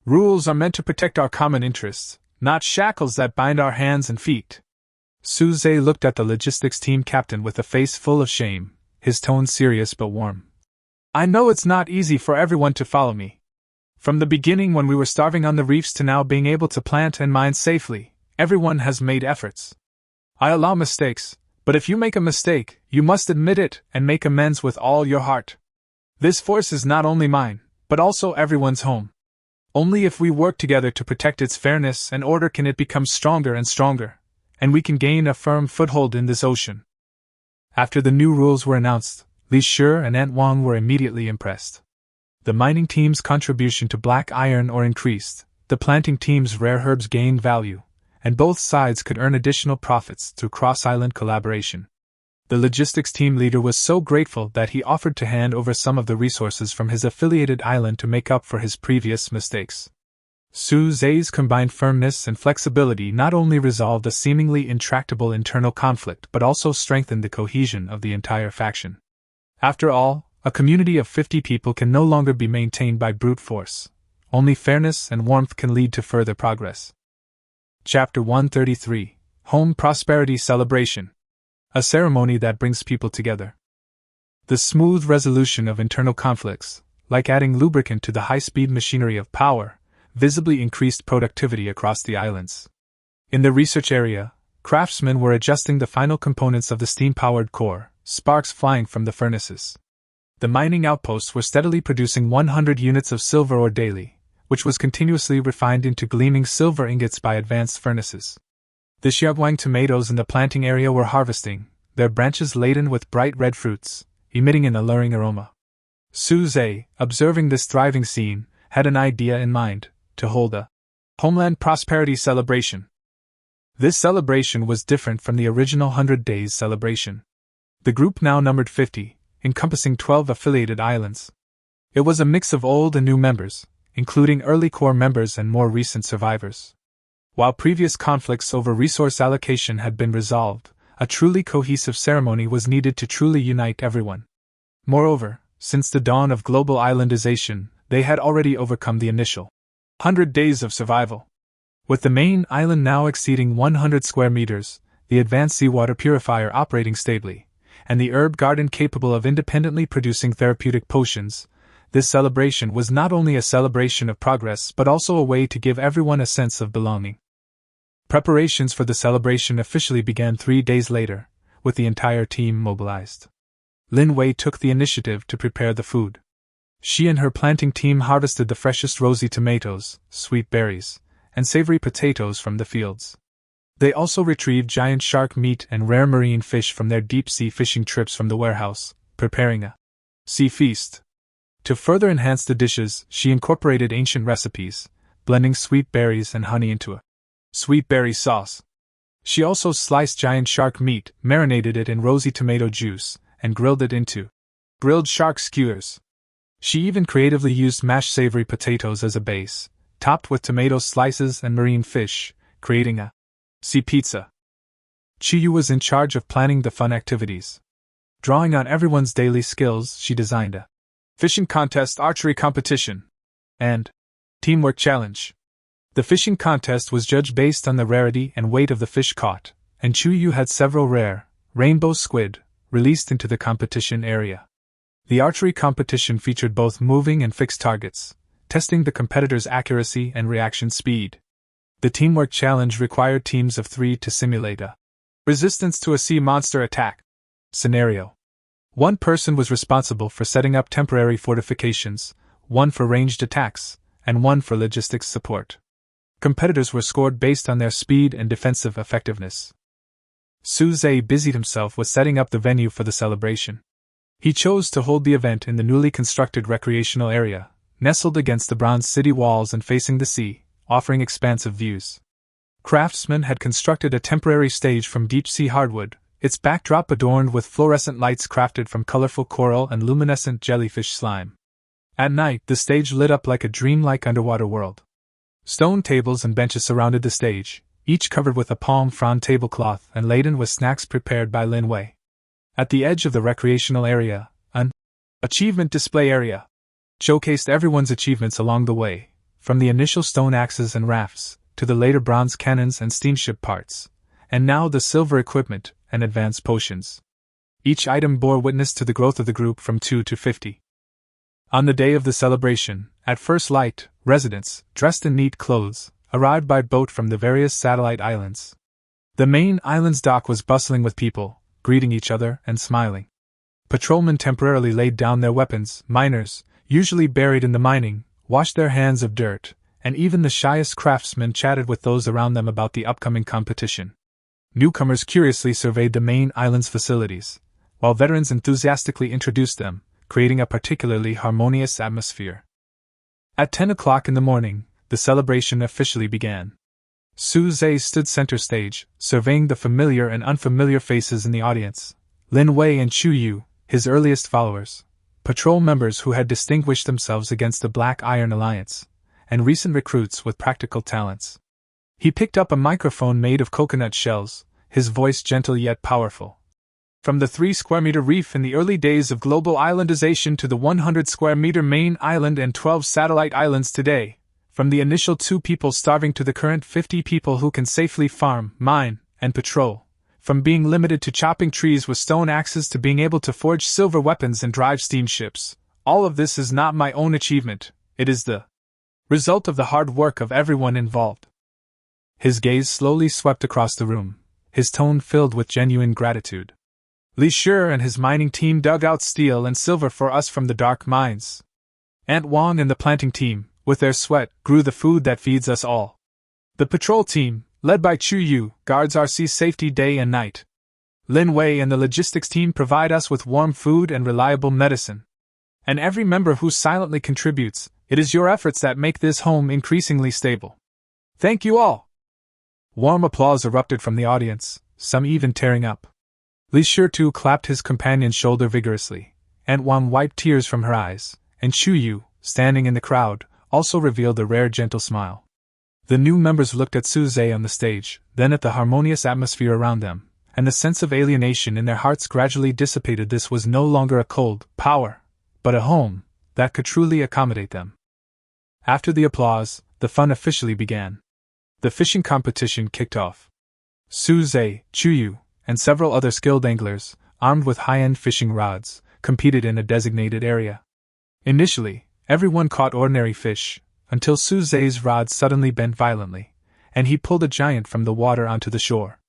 Rules are meant to protect our common interests, not shackles that bind our hands and feet. Suze looked at the logistics team captain with a face full of shame, his tone serious but warm. I know it's not easy for everyone to follow me. From the beginning when we were starving on the reefs to now being able to plant and mine safely, everyone has made efforts. I allow mistakes, but if you make a mistake, you must admit it and make amends with all your heart. This force is not only mine, but also everyone's home. Only if we work together to protect its fairness and order can it become stronger and stronger, and we can gain a firm foothold in this ocean. After the new rules were announced, Li Shi and Aunt Wang were immediately impressed. The mining team's contribution to black iron ore increased, the planting team's rare herbs gained value, and both sides could earn additional profits through cross-island collaboration. The logistics team leader was so grateful that he offered to hand over some of the resources from his affiliated island to make up for his previous mistakes. Su Zhe's combined firmness and flexibility not only resolved a seemingly intractable internal conflict but also strengthened the cohesion of the entire faction. After all, a community of 50 people can no longer be maintained by brute force. Only fairness and warmth can lead to further progress. Chapter 133: Home Prosperity Celebration. A ceremony that brings people together. The smooth resolution of internal conflicts, like adding lubricant to the high-speed machinery of power, visibly increased productivity across the islands. In the research area, craftsmen were adjusting the final components of the steam-powered core, sparks flying from the furnaces. The mining outposts were steadily producing 100 units of silver ore daily, which was continuously refined into gleaming silver ingots by advanced furnaces. The xiaoguang tomatoes in the planting area were harvesting, their branches laden with bright red fruits, emitting an alluring aroma. Su Zhe, observing this thriving scene, had an idea in mind: to hold a Homeland Prosperity Celebration. This celebration was different from the original 100 Days celebration. The group now numbered 50, encompassing 12 affiliated islands. It was a mix of old and new members, including early core members and more recent survivors. While previous conflicts over resource allocation had been resolved, a truly cohesive ceremony was needed to truly unite everyone. Moreover, since the dawn of global islandization, they had already overcome the initial 100 days of survival. With the main island now exceeding 100 square meters, the advanced seawater purifier operating stably, and the herb garden capable of independently producing therapeutic potions, this celebration was not only a celebration of progress but also a way to give everyone a sense of belonging. Preparations for the celebration officially began 3 days later, with the entire team mobilized. Lin Wei took the initiative to prepare the food. She and her planting team harvested the freshest rosy tomatoes, sweet berries, and savory potatoes from the fields. They also retrieved giant shark meat and rare marine fish from their deep-sea fishing trips from the warehouse, preparing a sea feast. To further enhance the dishes, she incorporated ancient recipes, blending sweet berries and honey into a sweet berry sauce. She also sliced giant shark meat, marinated it in rosy tomato juice, and grilled it into grilled shark skewers. She even creatively used mashed savory potatoes as a base, topped with tomato slices and marine fish, creating a sea pizza. Chiyu was in charge of planning the fun activities. Drawing on everyone's daily skills, she designed a fishing contest, archery competition, and teamwork challenge. The fishing contest was judged based on the rarity and weight of the fish caught, and Chuyu had several rare, rainbow squid, released into the competition area. The archery competition featured both moving and fixed targets, testing the competitors' accuracy and reaction speed. The teamwork challenge required teams of 3 to simulate a resistance to a sea monster attack scenario. One person was responsible for setting up temporary fortifications, one for ranged attacks, and one for logistics support. Competitors were scored based on their speed and defensive effectiveness. Su Zhe busied himself with setting up the venue for the celebration. He chose to hold the event in the newly constructed recreational area, nestled against the bronze city walls and facing the sea, offering expansive views. Craftsmen had constructed a temporary stage from deep-sea hardwood, its backdrop adorned with fluorescent lights crafted from colorful coral and luminescent jellyfish slime. At night, the stage lit up like a dreamlike underwater world. Stone tables and benches surrounded the stage, each covered with a palm frond tablecloth and laden with snacks prepared by Lin Wei. At the edge of the recreational area, an achievement display area showcased everyone's achievements along the way, from the initial stone axes and rafts, to the later bronze cannons and steamship parts, and now the silver equipment and advanced potions. Each item bore witness to the growth of the group from 2 to 50. On the day of the celebration, at first light, residents, dressed in neat clothes, arrived by boat from the various satellite islands. The main island's dock was bustling with people, greeting each other and smiling. Patrolmen temporarily laid down their weapons, miners, usually buried in the mining, washed their hands of dirt, and even the shyest craftsmen chatted with those around them about the upcoming competition. Newcomers curiously surveyed the main island's facilities, while veterans enthusiastically introduced them, creating a particularly harmonious atmosphere. At 10 o'clock in the morning, the celebration officially began. Suze stood center stage, surveying the familiar and unfamiliar faces in the audience. Lin Wei and Chu Yu, his earliest followers, patrol members who had distinguished themselves against the Black Iron Alliance, and recent recruits with practical talents. He picked up a microphone made of coconut shells, his voice gentle yet powerful. From the 3-square-meter reef in the early days of global islandization to the 100-square-meter main island and 12 satellite islands today, from the initial 2 people starving to the current 50 people who can safely farm, mine, and patrol, from being limited to chopping trees with stone axes to being able to forge silver weapons and drive steamships, all of this is not my own achievement, it is the result of the hard work of everyone involved. His gaze slowly swept across the room, his tone filled with genuine gratitude. Li Shi and his mining team dug out steel and silver for us from the dark mines. Ant Wang and the planting team, with their sweat, grew the food that feeds us all. The patrol team, led by Chu Yu, guards our sea safety day and night. Lin Wei and the logistics team provide us with warm food and reliable medicine. And every member who silently contributes, it is your efforts that make this home increasingly stable. Thank you all! Warm applause erupted from the audience, some even tearing up. Li Shi too clapped his companion's shoulder vigorously. Ant Wang wiped tears from her eyes, and Chu Yu, standing in the crowd, also revealed a rare gentle smile. The new members looked at Suze on the stage, then at the harmonious atmosphere around them, and the sense of alienation in their hearts gradually dissipated. This was no longer a cold power, but a home that could truly accommodate them. After the applause, the fun officially began. The fishing competition kicked off. Suze, Chu Yu, and several other skilled anglers, armed with high-end fishing rods, competed in a designated area. Initially, everyone caught ordinary fish, until Suze's rod suddenly bent violently, and he pulled a giant from the water onto the shore.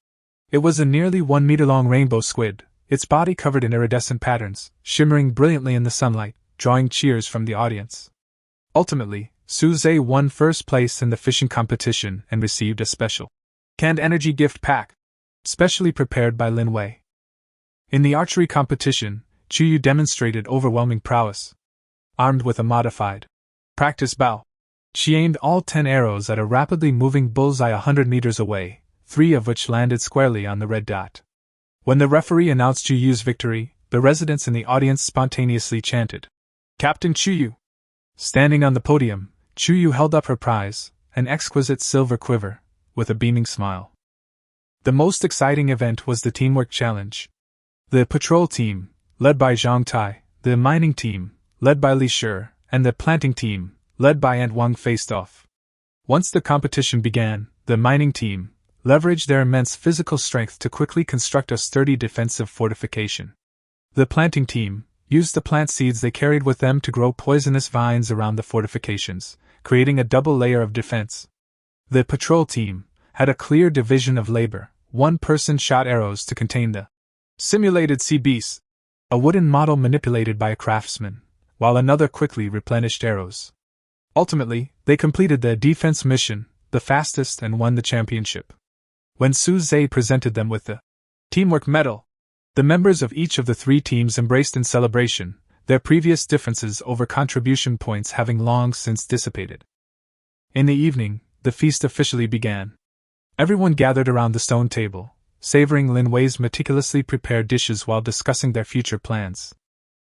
It was a nearly 1-meter-long rainbow squid, its body covered in iridescent patterns, shimmering brilliantly in the sunlight, drawing cheers from the audience. Ultimately, Suze won first place in the fishing competition and received a special canned energy gift pack, specially prepared by Lin Wei. In the archery competition, Chu Yu demonstrated overwhelming prowess. Armed with a modified practice bow, she aimed all 10 arrows at a rapidly moving bullseye 100 meters away, 3 of which landed squarely on the red dot. When the referee announced Chu Yu's victory, the residents in the audience spontaneously chanted, "Captain Chu Yu!" Standing on the podium, Chu Yu held up her prize, an exquisite silver quiver, with a beaming smile. The most exciting event was the teamwork challenge. The patrol team, led by Zhang Tai, the mining team, led by Li Shi, and the planting team, led by Ant Wang faced off. Once the competition began, the mining team leveraged their immense physical strength to quickly construct a sturdy defensive fortification. The planting team used the plant seeds they carried with them to grow poisonous vines around the fortifications, creating a double layer of defense. The patrol team had a clear division of labor. One person shot arrows to contain the simulated sea beast, a wooden model manipulated by a craftsman, while another quickly replenished arrows. Ultimately, they completed the defense mission, the fastest, and won the championship. When Suze presented them with the teamwork medal, the members of each of the 3 teams embraced in celebration, their previous differences over contribution points having long since dissipated. In the evening, the feast officially began. Everyone gathered around the stone table, savoring Lin Wei's meticulously prepared dishes while discussing their future plans.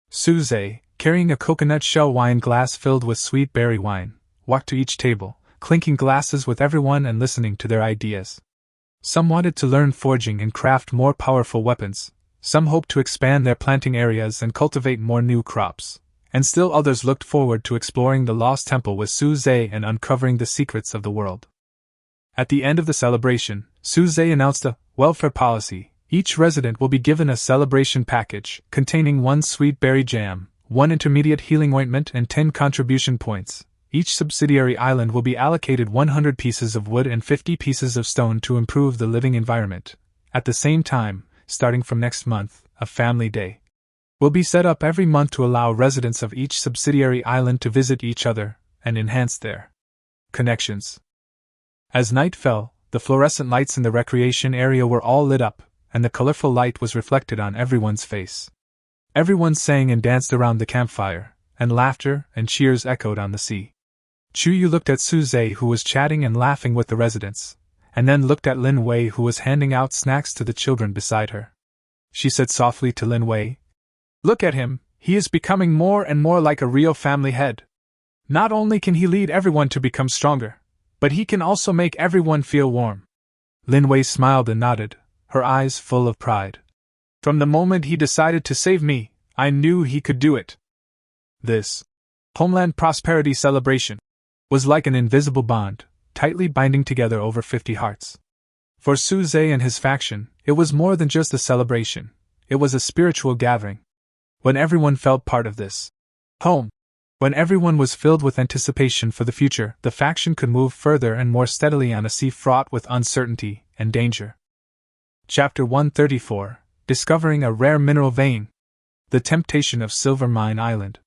Suze, carrying a coconut shell wine glass filled with sweet berry wine, walked to each table, clinking glasses with everyone and listening to their ideas. Some wanted to learn forging and craft more powerful weapons, some hoped to expand their planting areas and cultivate more new crops, and still others looked forward to exploring the lost temple with Suze and uncovering the secrets of the world. At the end of the celebration, Suze announced a welfare policy. Each resident will be given a celebration package containing 1 sweet berry jam, 1 intermediate healing ointment, and 10 contribution points. Each subsidiary island will be allocated 100 pieces of wood and 50 pieces of stone to improve the living environment. At the same time, starting from next month, a family day will be set up every month to allow residents of each subsidiary island to visit each other and enhance their connections. As night fell, the fluorescent lights in the recreation area were all lit up, and the colorful light was reflected on everyone's face. Everyone sang and danced around the campfire, and laughter and cheers echoed on the sea. Chuyu looked at Suze, who was chatting and laughing with the residents, and then looked at Lin Wei, who was handing out snacks to the children beside her. She said softly to Lin Wei, "Look at him, he is becoming more and more like a real family head. Not only can he lead everyone to become stronger, but he can also make everyone feel warm." Lin Wei smiled and nodded, her eyes full of pride. "From the moment he decided to save me, I knew he could do it." This Homeland Prosperity Celebration was like an invisible bond, tightly binding together over 50 hearts. For Suze and his faction, it was more than just a celebration, it was a spiritual gathering. When everyone felt part of this home, when everyone was filled with anticipation for the future, the faction could move further and more steadily on a sea fraught with uncertainty and danger. Chapter 134, Discovering a Rare Mineral Vein. The Temptation of Silver Mine Island.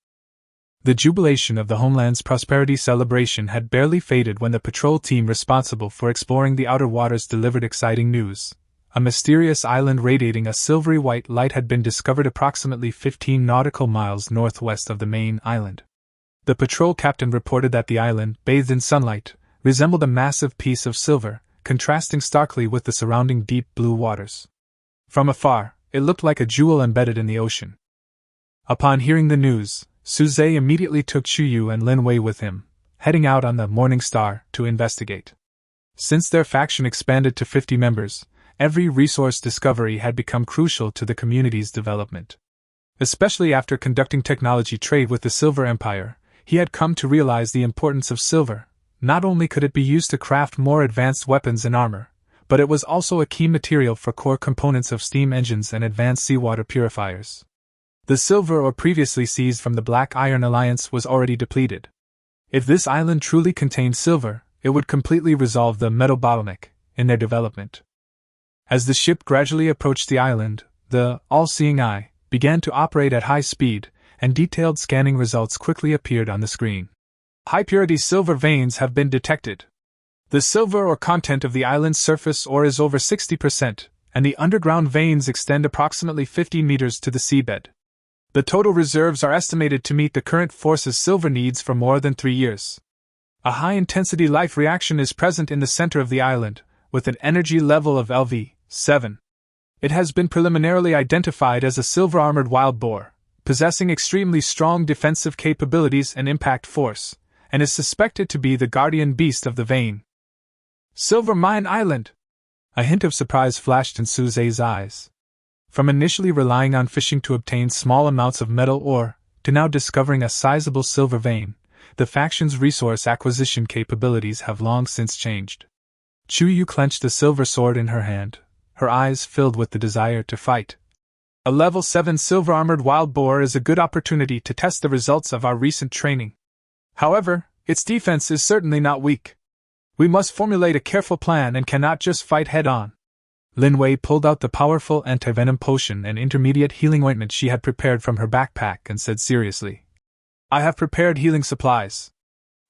The jubilation of the Homeland's prosperity celebration had barely faded when the patrol team responsible for exploring the outer waters delivered exciting news. A mysterious island radiating a silvery white light had been discovered approximately 15 nautical miles northwest of the main island. The patrol captain reported that the island, bathed in sunlight, resembled a massive piece of silver, contrasting starkly with the surrounding deep blue waters. From afar, it looked like a jewel embedded in the ocean. Upon hearing the news, Suze immediately took Chuyu and Lin Wei with him, heading out on the Morning Star to investigate. Since their faction expanded to 50 members, every resource discovery had become crucial to the community's development. Especially after conducting technology trade with the Silver Empire, he had come to realize the importance of silver. Not only could it be used to craft more advanced weapons and armor, but it was also a key material for core components of steam engines and advanced seawater purifiers. The silver ore previously seized from the Black Iron Alliance was already depleted. If this island truly contained silver, it would completely resolve the metal bottleneck in their development. As the ship gradually approached the island, the all-seeing eye began to operate at high speed, and detailed scanning results quickly appeared on the screen. High-purity silver veins have been detected. The silver ore content of the island's surface ore is over 60%, and the underground veins extend approximately 50 meters to the seabed. The total reserves are estimated to meet the current force's silver needs for more than 3 years. A high-intensity life reaction is present in the center of the island, with an energy level of LV7. It has been preliminarily identified as a silver-armored wild boar, possessing extremely strong defensive capabilities and impact force, and is suspected to be the guardian beast of the vein. Silver Mine Island! A hint of surprise flashed in Suze's eyes. From initially relying on fishing to obtain small amounts of metal ore, to now discovering a sizable silver vein, the faction's resource acquisition capabilities have long since changed. Chuyu clenched a silver sword in her hand, her eyes filled with the desire to fight. A level 7 silver-armored wild boar is a good opportunity to test the results of our recent training. However, its defense is certainly not weak. We must formulate a careful plan and cannot just fight head-on. Lin Wei pulled out the powerful anti-venom potion and intermediate healing ointment she had prepared from her backpack and said seriously, "I have prepared healing supplies.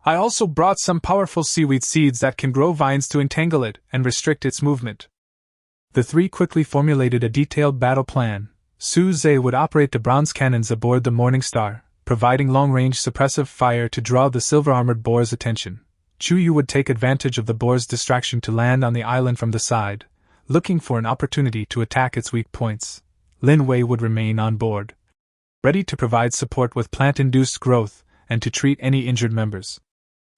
I also brought some powerful seaweed seeds that can grow vines to entangle it and restrict its movement." The three quickly formulated a detailed battle plan. Suze would operate the bronze cannons aboard the Morning Star, providing long-range suppressive fire to draw the silver-armored boar's attention. Chuyu would take advantage of the boar's distraction to land on the island from the side, looking for an opportunity to attack its weak points. Lin Wei would remain on board, ready to provide support with plant-induced growth and to treat any injured members.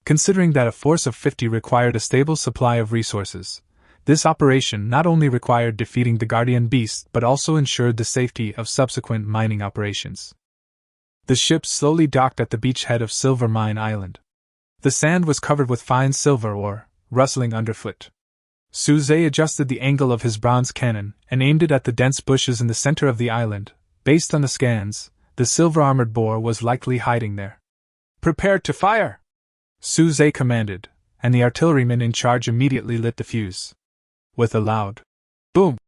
Considering that a force of 50 required a stable supply of resources, this operation not only required defeating the Guardian Beast but also ensured the safety of subsequent mining operations. The ship slowly docked at the beachhead of Silver Mine Island. The sand was covered with fine silver ore, rustling underfoot. Suze adjusted the angle of his bronze cannon and aimed it at the dense bushes in the center of the island. Based on the scans, the silver-armored boar was likely hiding there. "Prepare to fire!" Suze commanded, and the artilleryman in charge immediately lit the fuse. With a loud boom,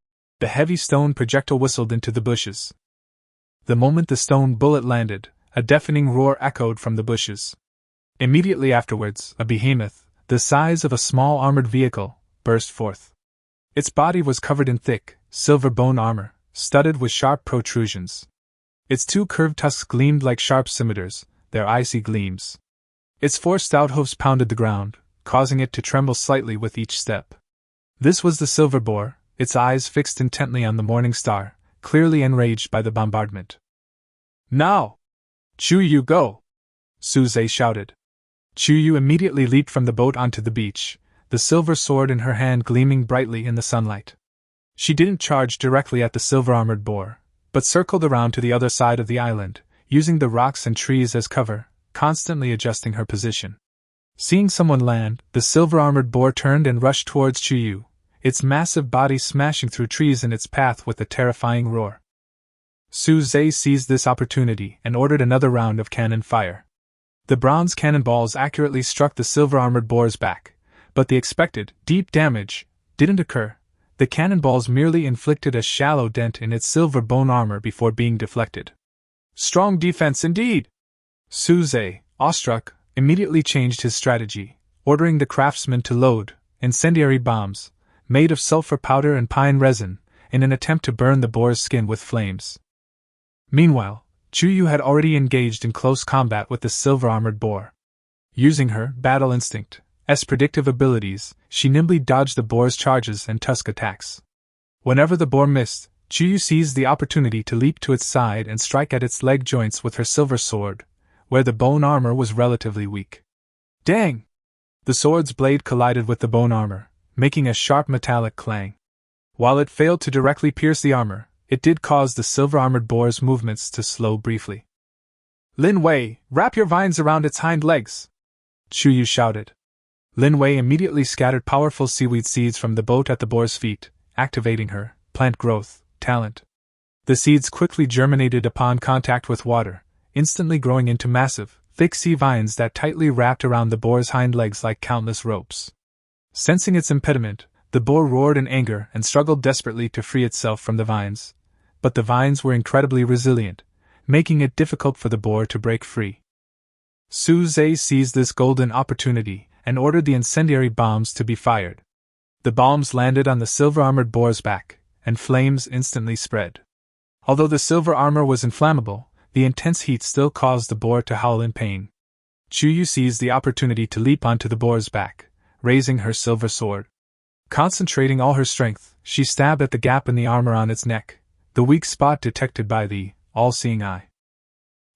the heavy stone projectile whistled into the bushes. The moment the stone bullet landed, a deafening roar echoed from the bushes. Immediately afterwards, a behemoth, the size of a small armored vehicle, burst forth. Its body was covered in thick, silver bone armor, studded with sharp protrusions. Its two curved tusks gleamed like sharp scimitars, their icy gleams. Its four stout hoofs pounded the ground, causing it to tremble slightly with each step. This was the silver boar, its eyes fixed intently on the morning star, clearly enraged by the bombardment. "Now! Chuyu, go!" Suze shouted. Chuyu immediately leaped from the boat onto the beach, the silver sword in her hand gleaming brightly in the sunlight. She didn't charge directly at the silver-armored boar, but circled around to the other side of the island, using the rocks and trees as cover, constantly adjusting her position. Seeing someone land, the silver-armored boar turned and rushed towards Chuyu, its massive body smashing through trees in its path with a terrifying roar. Suze seized this opportunity and ordered another round of cannon fire. The bronze cannonballs accurately struck the silver-armored boar's back, but the expected, deep damage didn't occur. The cannonballs merely inflicted a shallow dent in its silver bone armor before being deflected. Strong defense indeed! Suze, awestruck, immediately changed his strategy, ordering the craftsman to load incendiary bombs, made of sulfur powder and pine resin, in an attempt to burn the boar's skin with flames. Meanwhile, Chuyu had already engaged in close combat with the silver-armored boar. Using her battle instinct as predictive abilities, she nimbly dodged the boar's charges and tusk attacks. Whenever the boar missed, Chuyu seized the opportunity to leap to its side and strike at its leg joints with her silver sword, where the bone armor was relatively weak. Dang! The sword's blade collided with the bone armor, making a sharp metallic clang. While it failed to directly pierce the armor, it did cause the silver-armored boar's movements to slow briefly. "Lin Wei, wrap your vines around its hind legs!" Chuyu shouted. Lin Wei immediately scattered powerful seaweed seeds from the boat at the boar's feet, activating her plant growth talent. The seeds quickly germinated upon contact with water, instantly growing into massive, thick sea vines that tightly wrapped around the boar's hind legs like countless ropes. Sensing its impediment, the boar roared in anger and struggled desperately to free itself from the vines, but the vines were incredibly resilient, making it difficult for the boar to break free. Suze seized this golden opportunity and ordered the incendiary bombs to be fired. The bombs landed on the silver-armored boar's back, and flames instantly spread. Although the silver armor was inflammable, the intense heat still caused the boar to howl in pain. Chuyu seized the opportunity to leap onto the boar's back, raising her silver sword. Concentrating all her strength, she stabbed at the gap in the armor on its neck, the weak spot detected by the all-seeing eye.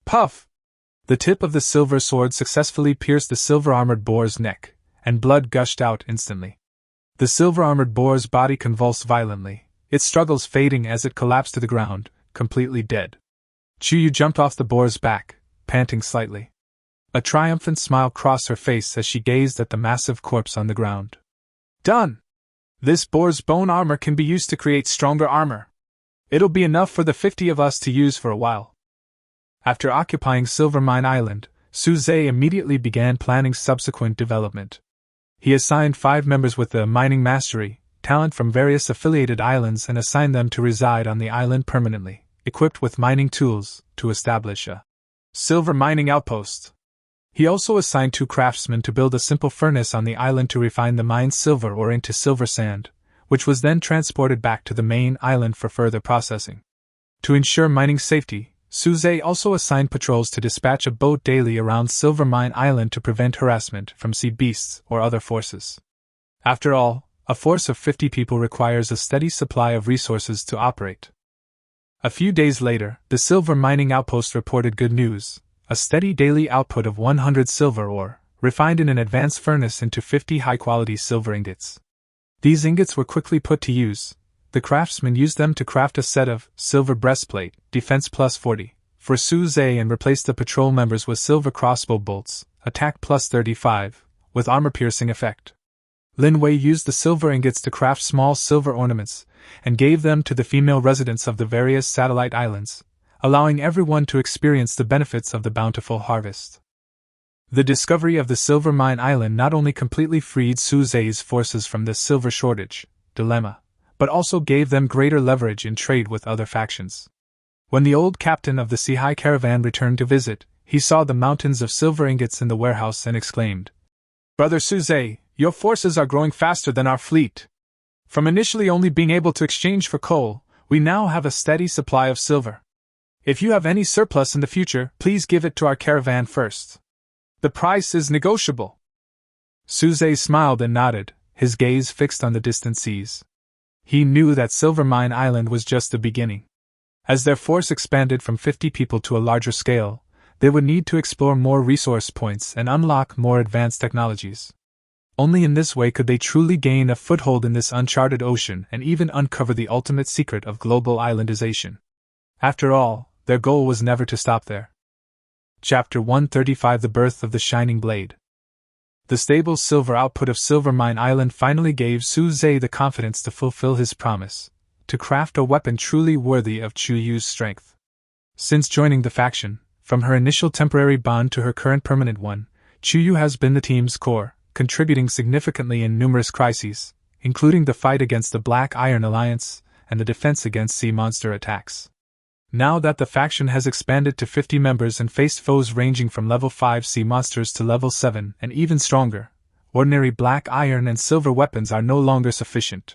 Puff! The tip of the silver sword successfully pierced the silver-armored boar's neck, and blood gushed out instantly. The silver-armored boar's body convulsed violently, its struggles fading as it collapsed to the ground, completely dead. Chuyu jumped off the boar's back, panting slightly. A triumphant smile crossed her face as she gazed at the massive corpse on the ground. Done! This boar's bone armor can be used to create stronger armor. It'll be enough for the 50 of us to use for a while. After occupying Silver Mine Island, Suze immediately began planning subsequent development. He assigned 5 members with the mining mastery talent from various affiliated islands and assigned them to reside on the island permanently, equipped with mining tools, to establish a silver mining outpost. He also assigned 2 craftsmen to build a simple furnace on the island to refine the mine's silver ore into silver sand, which was then transported back to the main island for further processing. To ensure mining safety, Suze also assigned patrols to dispatch a boat daily around Silver Mine Island to prevent harassment from sea beasts or other forces. After all, a force of 50 people requires a steady supply of resources to operate. A few days later, the silver mining outpost reported good news: a steady daily output of 100 silver ore, refined in an advanced furnace into 50 high-quality silver ingots. These ingots were quickly put to use. The craftsmen used them to craft a set of silver breastplate, defense plus 40, for Suze and replaced the patrol members with silver crossbow bolts, attack plus 35, with armor-piercing effect. Lin Wei used the silver ingots to craft small silver ornaments, and gave them to the female residents of the various satellite islands, allowing everyone to experience the benefits of the bountiful harvest. The discovery of the Silver Mine Island not only completely freed Suze's forces from the silver shortage dilemma, but also gave them greater leverage in trade with other factions. When the old captain of the Sea-High caravan returned to visit, he saw the mountains of silver ingots in the warehouse and exclaimed, "Brother Suze, your forces are growing faster than our fleet. From initially only being able to exchange for coal, we now have a steady supply of silver. If you have any surplus in the future, please give it to our caravan first. The price is negotiable. Suze smiled and nodded, his gaze fixed on the distant seas. He knew that Silvermine Island was just the beginning. As their force expanded from 50 people to a larger scale, they would need to explore more resource points and unlock more advanced technologies. Only in this way could they truly gain a foothold in this uncharted ocean and even uncover the ultimate secret of global islandization. After all, their goal was never to stop there. Chapter 135: The Birth of the Shining Blade. The stable silver output of Silvermine Island finally gave Suze the confidence to fulfill his promise, to craft a weapon truly worthy of Chuyu's strength. Since joining the faction, from her initial temporary bond to her current permanent one, Chuyu has been the team's core, contributing significantly in numerous crises, including the fight against the Black Iron Alliance and the defense against sea monster attacks. Now that the faction has expanded to 50 members and faced foes ranging from level 5 sea monsters to level 7 and even stronger, ordinary black iron and silver weapons are no longer sufficient.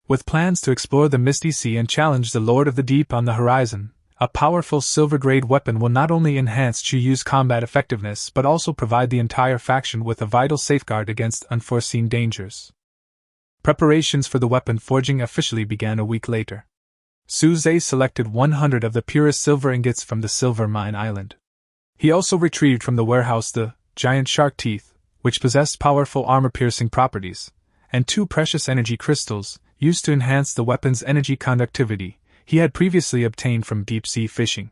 With plans to explore the Misty Sea and challenge the Lord of the Deep on the horizon, a powerful silver-grade weapon will not only enhance Chuyu's combat effectiveness but also provide the entire faction with a vital safeguard against unforeseen dangers. Preparations for the weapon forging officially began a week later. Suze selected 100 of the purest silver ingots from the Silvermine Island. He also retrieved from the warehouse the giant shark teeth, which possessed powerful armor-piercing properties, and 2 precious energy crystals, used to enhance the weapon's energy conductivity, he had previously obtained from deep-sea fishing.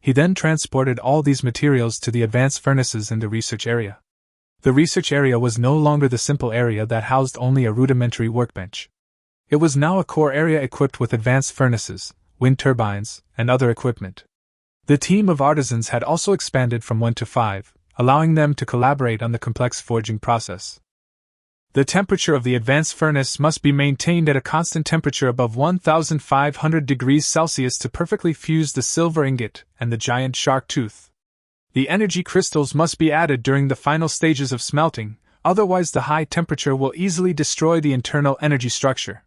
He then transported all these materials to the advanced furnaces in the research area. The research area was no longer the simple area that housed only a rudimentary workbench. It was now a core area equipped with advanced furnaces, wind turbines, and other equipment. The team of artisans had also expanded from 1 to 5, allowing them to collaborate on the complex forging process. The temperature of the advanced furnace must be maintained at a constant temperature above 1,500 degrees Celsius to perfectly fuse the silver ingot and the giant shark tooth. The energy crystals must be added during the final stages of smelting, otherwise the high temperature will easily destroy the internal energy structure.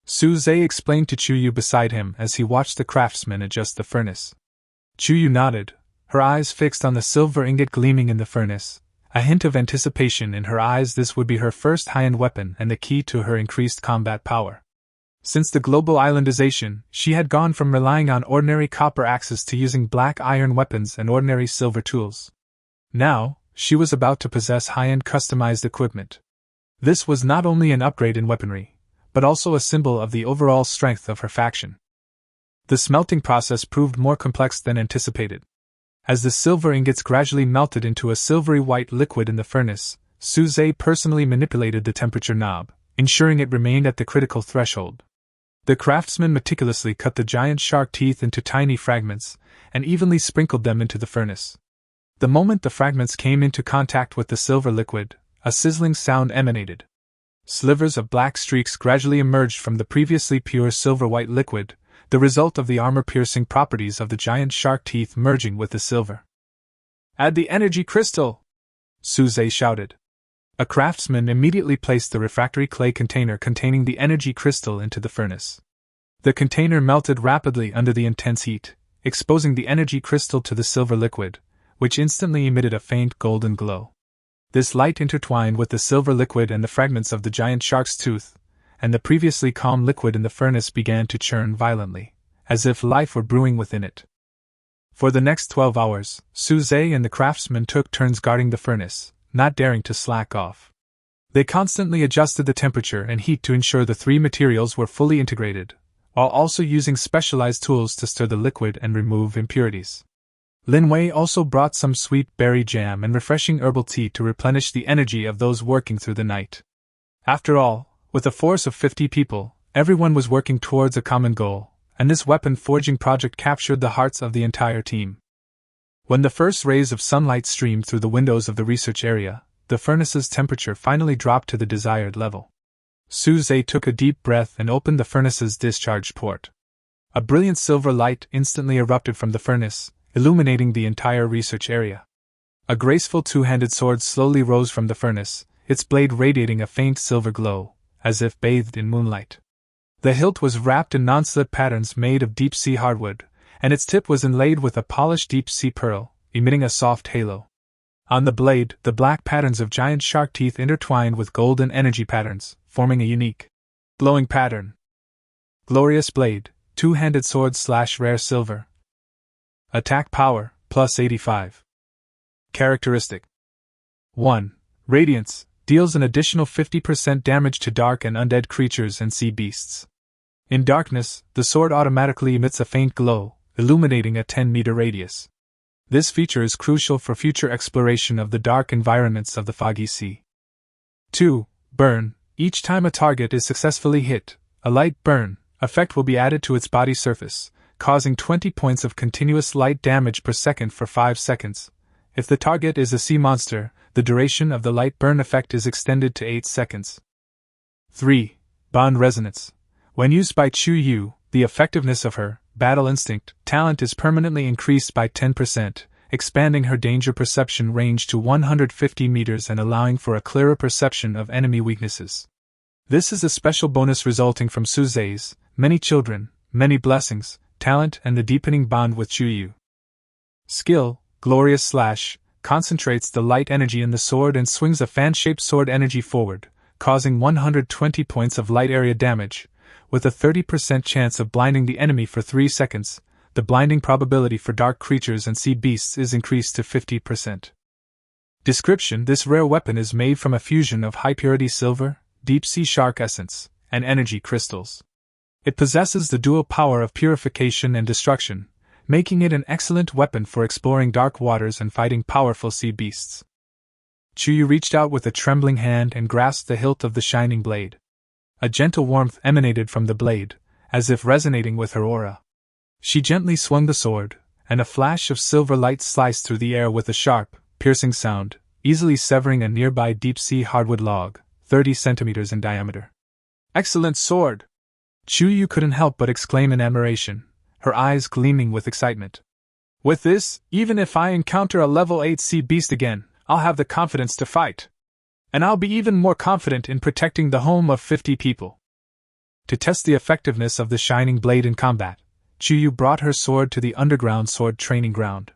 Suze explained to Chuyu beside him as he watched the craftsman adjust the furnace. Chuyu nodded, her eyes fixed on the silver ingot gleaming in the furnace. A hint of anticipation in her eyes. This would be her first high-end weapon and the key to her increased combat power. Since the global islandization, she had gone from relying on ordinary copper axes to using black iron weapons and ordinary silver tools. Now, she was about to possess high-end customized equipment. This was not only an upgrade in weaponry, but also a symbol of the overall strength of her faction. The smelting process proved more complex than anticipated. As the silver ingots gradually melted into a silvery white liquid in the furnace, Suze personally manipulated the temperature knob, ensuring it remained at the critical threshold. The craftsman meticulously cut the giant shark teeth into tiny fragments, and evenly sprinkled them into the furnace. The moment the fragments came into contact with the silver liquid, a sizzling sound emanated. Slivers of black streaks gradually emerged from the previously pure silver-white liquid, the result of the armor-piercing properties of the giant shark teeth merging with the silver. "Add the energy crystal!" Suze shouted. A craftsman immediately placed the refractory clay container containing the energy crystal into the furnace. The container melted rapidly under the intense heat, exposing the energy crystal to the silver liquid, which instantly emitted a faint golden glow. This light intertwined with the silver liquid and the fragments of the giant shark's tooth, and the previously calm liquid in the furnace began to churn violently, as if life were brewing within it. For the next 12 hours, Suze and the craftsman took turns guarding the furnace, not daring to slack off. They constantly adjusted the temperature and heat to ensure the 3 materials were fully integrated, while also using specialized tools to stir the liquid and remove impurities. Linwei also brought some sweet berry jam and refreshing herbal tea to replenish the energy of those working through the night. After all, with a force of 50 people, everyone was working towards a common goal, and this weapon forging project captured the hearts of the entire team. When the first rays of sunlight streamed through the windows of the research area, the furnace's temperature finally dropped to the desired level. Suze took a deep breath and opened the furnace's discharge port. A brilliant silver light instantly erupted from the furnace, illuminating the entire research area. A graceful two-handed sword slowly rose from the furnace, its blade radiating a faint silver glow, as if bathed in moonlight. The hilt was wrapped in non-slip patterns made of deep-sea hardwood, and its tip was inlaid with a polished deep-sea pearl, emitting a soft halo. On the blade, the black patterns of giant shark teeth intertwined with golden energy patterns, forming a unique, glowing pattern. Glorious blade, two-handed sword / rare silver. Attack power, plus 85. Characteristic 1. Radiance, deals an additional 50% damage to dark and undead creatures and sea beasts. In darkness, the sword automatically emits a faint glow, illuminating a 10-meter radius. This feature is crucial for future exploration of the dark environments of the foggy sea. 2. Burn, each time a target is successfully hit, a light burn effect will be added to its body surface, causing 20 points of continuous light damage per second for 5 seconds. If the target is a sea monster, the duration of the light burn effect is extended to 8 seconds. 3. Bond resonance. When used by Chu-Yu, the effectiveness of her battle instinct talent is permanently increased by 10%, expanding her danger perception range to 150 meters and allowing for a clearer perception of enemy weaknesses. This is a special bonus resulting from Suzei's many children, many blessings talent and the deepening bond with Chu-Yu. Skill, Glorious Slash, concentrates the light energy in the sword and swings a fan-shaped sword energy forward, causing 120 points of light area damage, with a 30% chance of blinding the enemy for 3 seconds. The blinding probability for dark creatures and sea beasts is increased to 50%. Description: this rare weapon is made from a fusion of high-purity silver, deep-sea shark essence, and energy crystals. It possesses the dual power of purification and destruction, making it an excellent weapon for exploring dark waters and fighting powerful sea beasts. Chu-Yu reached out with a trembling hand and grasped the hilt of the shining blade. A gentle warmth emanated from the blade, as if resonating with her aura. She gently swung the sword, and a flash of silver light sliced through the air with a sharp, piercing sound, easily severing a nearby deep-sea hardwood log, 30 centimeters in diameter. Excellent sword! Chu-Yu couldn't help but exclaim in admiration, her eyes gleaming with excitement. With this, even if I encounter a level 8 sea beast again, I'll have the confidence to fight. And I'll be even more confident in protecting the home of 50 people. To test the effectiveness of the shining blade in combat, Chu-Yu brought her sword to the underground sword training ground.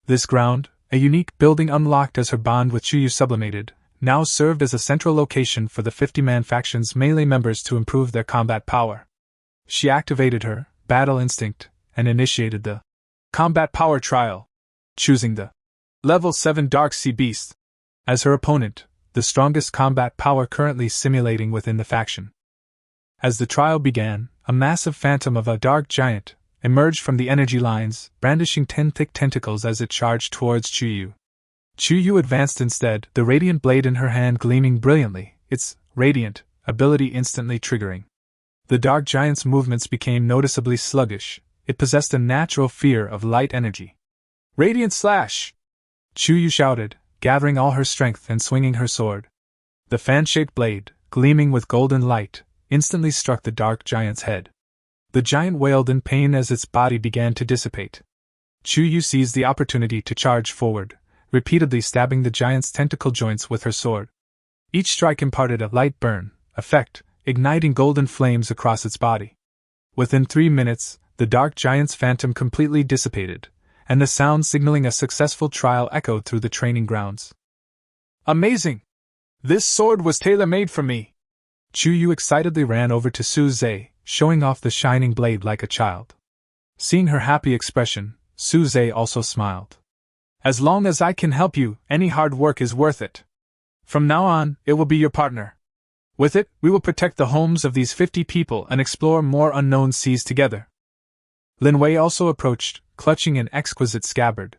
This ground, a unique building unlocked as her bond with Chu-Yu sublimated, now served as a central location for the 50-man faction's melee members to improve their combat power. She activated her battle instinct and initiated the combat power trial, choosing the level 7 dark sea beast as her opponent, the strongest combat power currently simulating within the faction. As the trial began, a massive phantom of a dark giant emerged from the energy lines, brandishing 10 thick tentacles as it charged towards Chu-Yu. Chu-Yu advanced instead, the radiant blade in her hand gleaming brilliantly, its radiant ability instantly triggering. The dark giant's movements became noticeably sluggish. It possessed a natural fear of light energy. Radiant Slash! Chu-Yu shouted, gathering all her strength and swinging her sword. The fan-shaped blade, gleaming with golden light, instantly struck the dark giant's head. The giant wailed in pain as its body began to dissipate. Chu-Yu seized the opportunity to charge forward, repeatedly stabbing the giant's tentacle joints with her sword. Each strike imparted a light burn effect, igniting golden flames across its body. Within 3 minutes, the dark giant's phantom completely dissipated, and the sound signaling a successful trial echoed through the training grounds. Amazing! This sword was tailor-made for me! Chu-Yu excitedly ran over to Suzei, showing off the shining blade like a child. Seeing her happy expression, Suzei also smiled. As long as I can help you, any hard work is worth it. From now on, it will be your partner. With it, we will protect the homes of these 50 people and explore more unknown seas together. Lin Wei also approached, clutching an exquisite scabbard.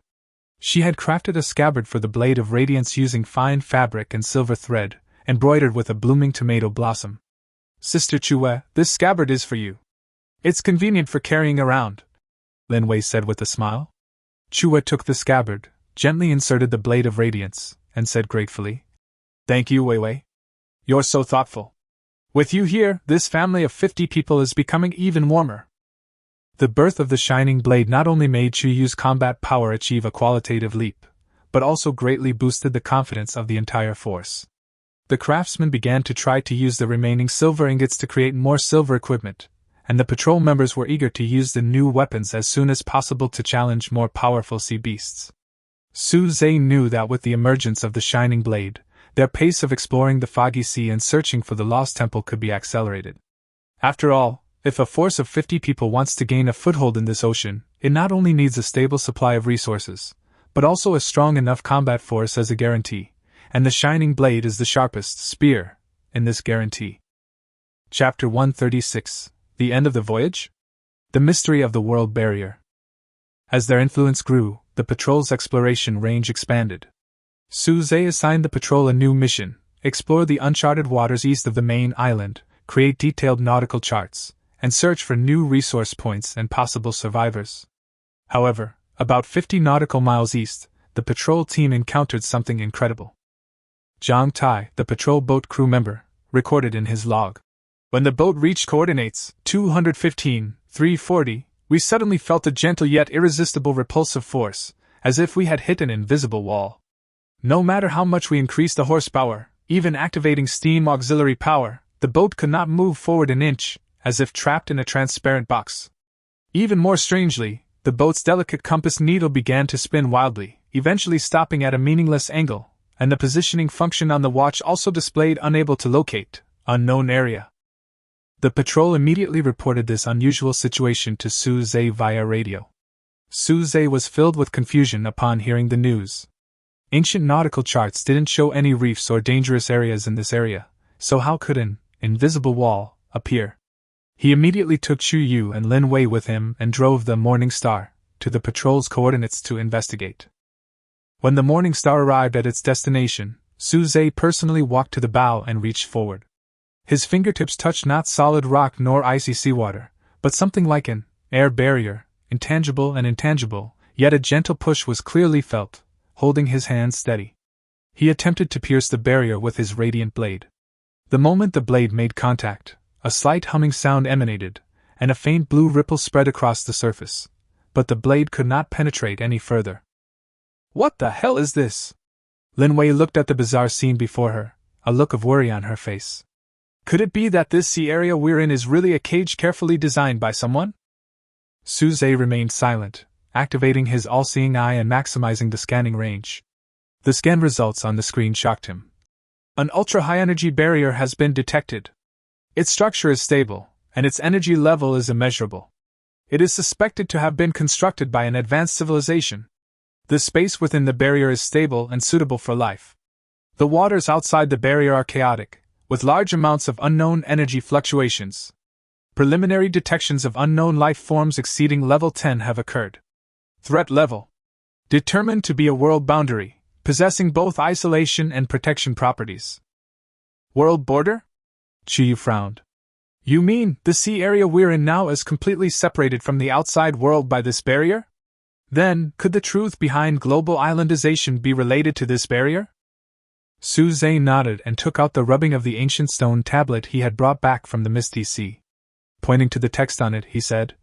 She had crafted a scabbard for the blade of radiance using fine fabric and silver thread, embroidered with a blooming tomato blossom. Sister Chue, this scabbard is for you. It's convenient for carrying around, Lin Wei said with a smile. Chue took the scabbard, gently inserted the blade of radiance, and said gratefully, Thank you, Wei Wei. You're so thoughtful. With you here, this family of 50 people is becoming even warmer. The birth of the shining blade not only made Chu-Yu's combat power achieve a qualitative leap, but also greatly boosted the confidence of the entire force. The craftsmen began to try to use the remaining silver ingots to create more silver equipment, and the patrol members were eager to use the new weapons as soon as possible to challenge more powerful sea beasts. Su Zhe knew that with the emergence of the Shining Blade, their pace of exploring the foggy sea and searching for the lost temple could be accelerated. After all, if a force of 50 people wants to gain a foothold in this ocean, it not only needs a stable supply of resources, but also a strong enough combat force as a guarantee, and the Shining Blade is the sharpest spear in this guarantee. Chapter 136: The End of the Voyage? The Mystery of the World Barrier. As their influence grew, the patrol's exploration range expanded. Su Zhe assigned the patrol a new mission: explore the uncharted waters east of the main island, create detailed nautical charts, and search for new resource points and possible survivors. However, about 50 nautical miles east, the patrol team encountered something incredible. Zhang Tai, the patrol boat crew member, recorded in his log. When the boat reached coordinates 215, 340, we suddenly felt a gentle yet irresistible repulsive force, as if we had hit an invisible wall. No matter how much we increased the horsepower, even activating steam auxiliary power, the boat could not move forward an inch, as if trapped in a transparent box. Even more strangely, the boat's delicate compass needle began to spin wildly, eventually stopping at a meaningless angle, and the positioning function on the watch also displayed unable to locate, unknown area. The patrol immediately reported this unusual situation to Su Zhe via radio. Su Zhe was filled with confusion upon hearing the news. Ancient nautical charts didn't show any reefs or dangerous areas in this area, so how could an invisible wall appear? He immediately took Chu Yu and Lin Wei with him and drove the Morning Star to the patrol's coordinates to investigate. When the Morning Star arrived at its destination, Su Zhe personally walked to the bow and reached forward. His fingertips touched not solid rock nor icy seawater, but something like an air barrier, intangible and intangible, yet a gentle push was clearly felt, holding his hand steady. He attempted to pierce the barrier with his radiant blade. The moment the blade made contact, a slight humming sound emanated, and a faint blue ripple spread across the surface, but the blade could not penetrate any further. "What the hell is this?" Lin Wei looked at the bizarre scene before her, a look of worry on her face. Could it be that this sea area we're in is really a cage carefully designed by someone? Su Zhe remained silent, activating his all-seeing eye and maximizing the scanning range. The scan results on the screen shocked him. An ultra-high-energy barrier has been detected. Its structure is stable, and its energy level is immeasurable. It is suspected to have been constructed by an advanced civilization. The space within the barrier is stable and suitable for life. The waters outside the barrier are chaotic, with large amounts of unknown energy fluctuations. Preliminary detections of unknown life forms exceeding level 10 have occurred. Threat level: determined to be a world boundary, possessing both isolation and protection properties. World border? Chiyu frowned. You mean the sea area we're in now is completely separated from the outside world by this barrier? Then, could the truth behind global islandization be related to this barrier? Su Zhe nodded and took out the rubbing of the ancient stone tablet he had brought back from the Misty Sea. Pointing to the text on it, he said,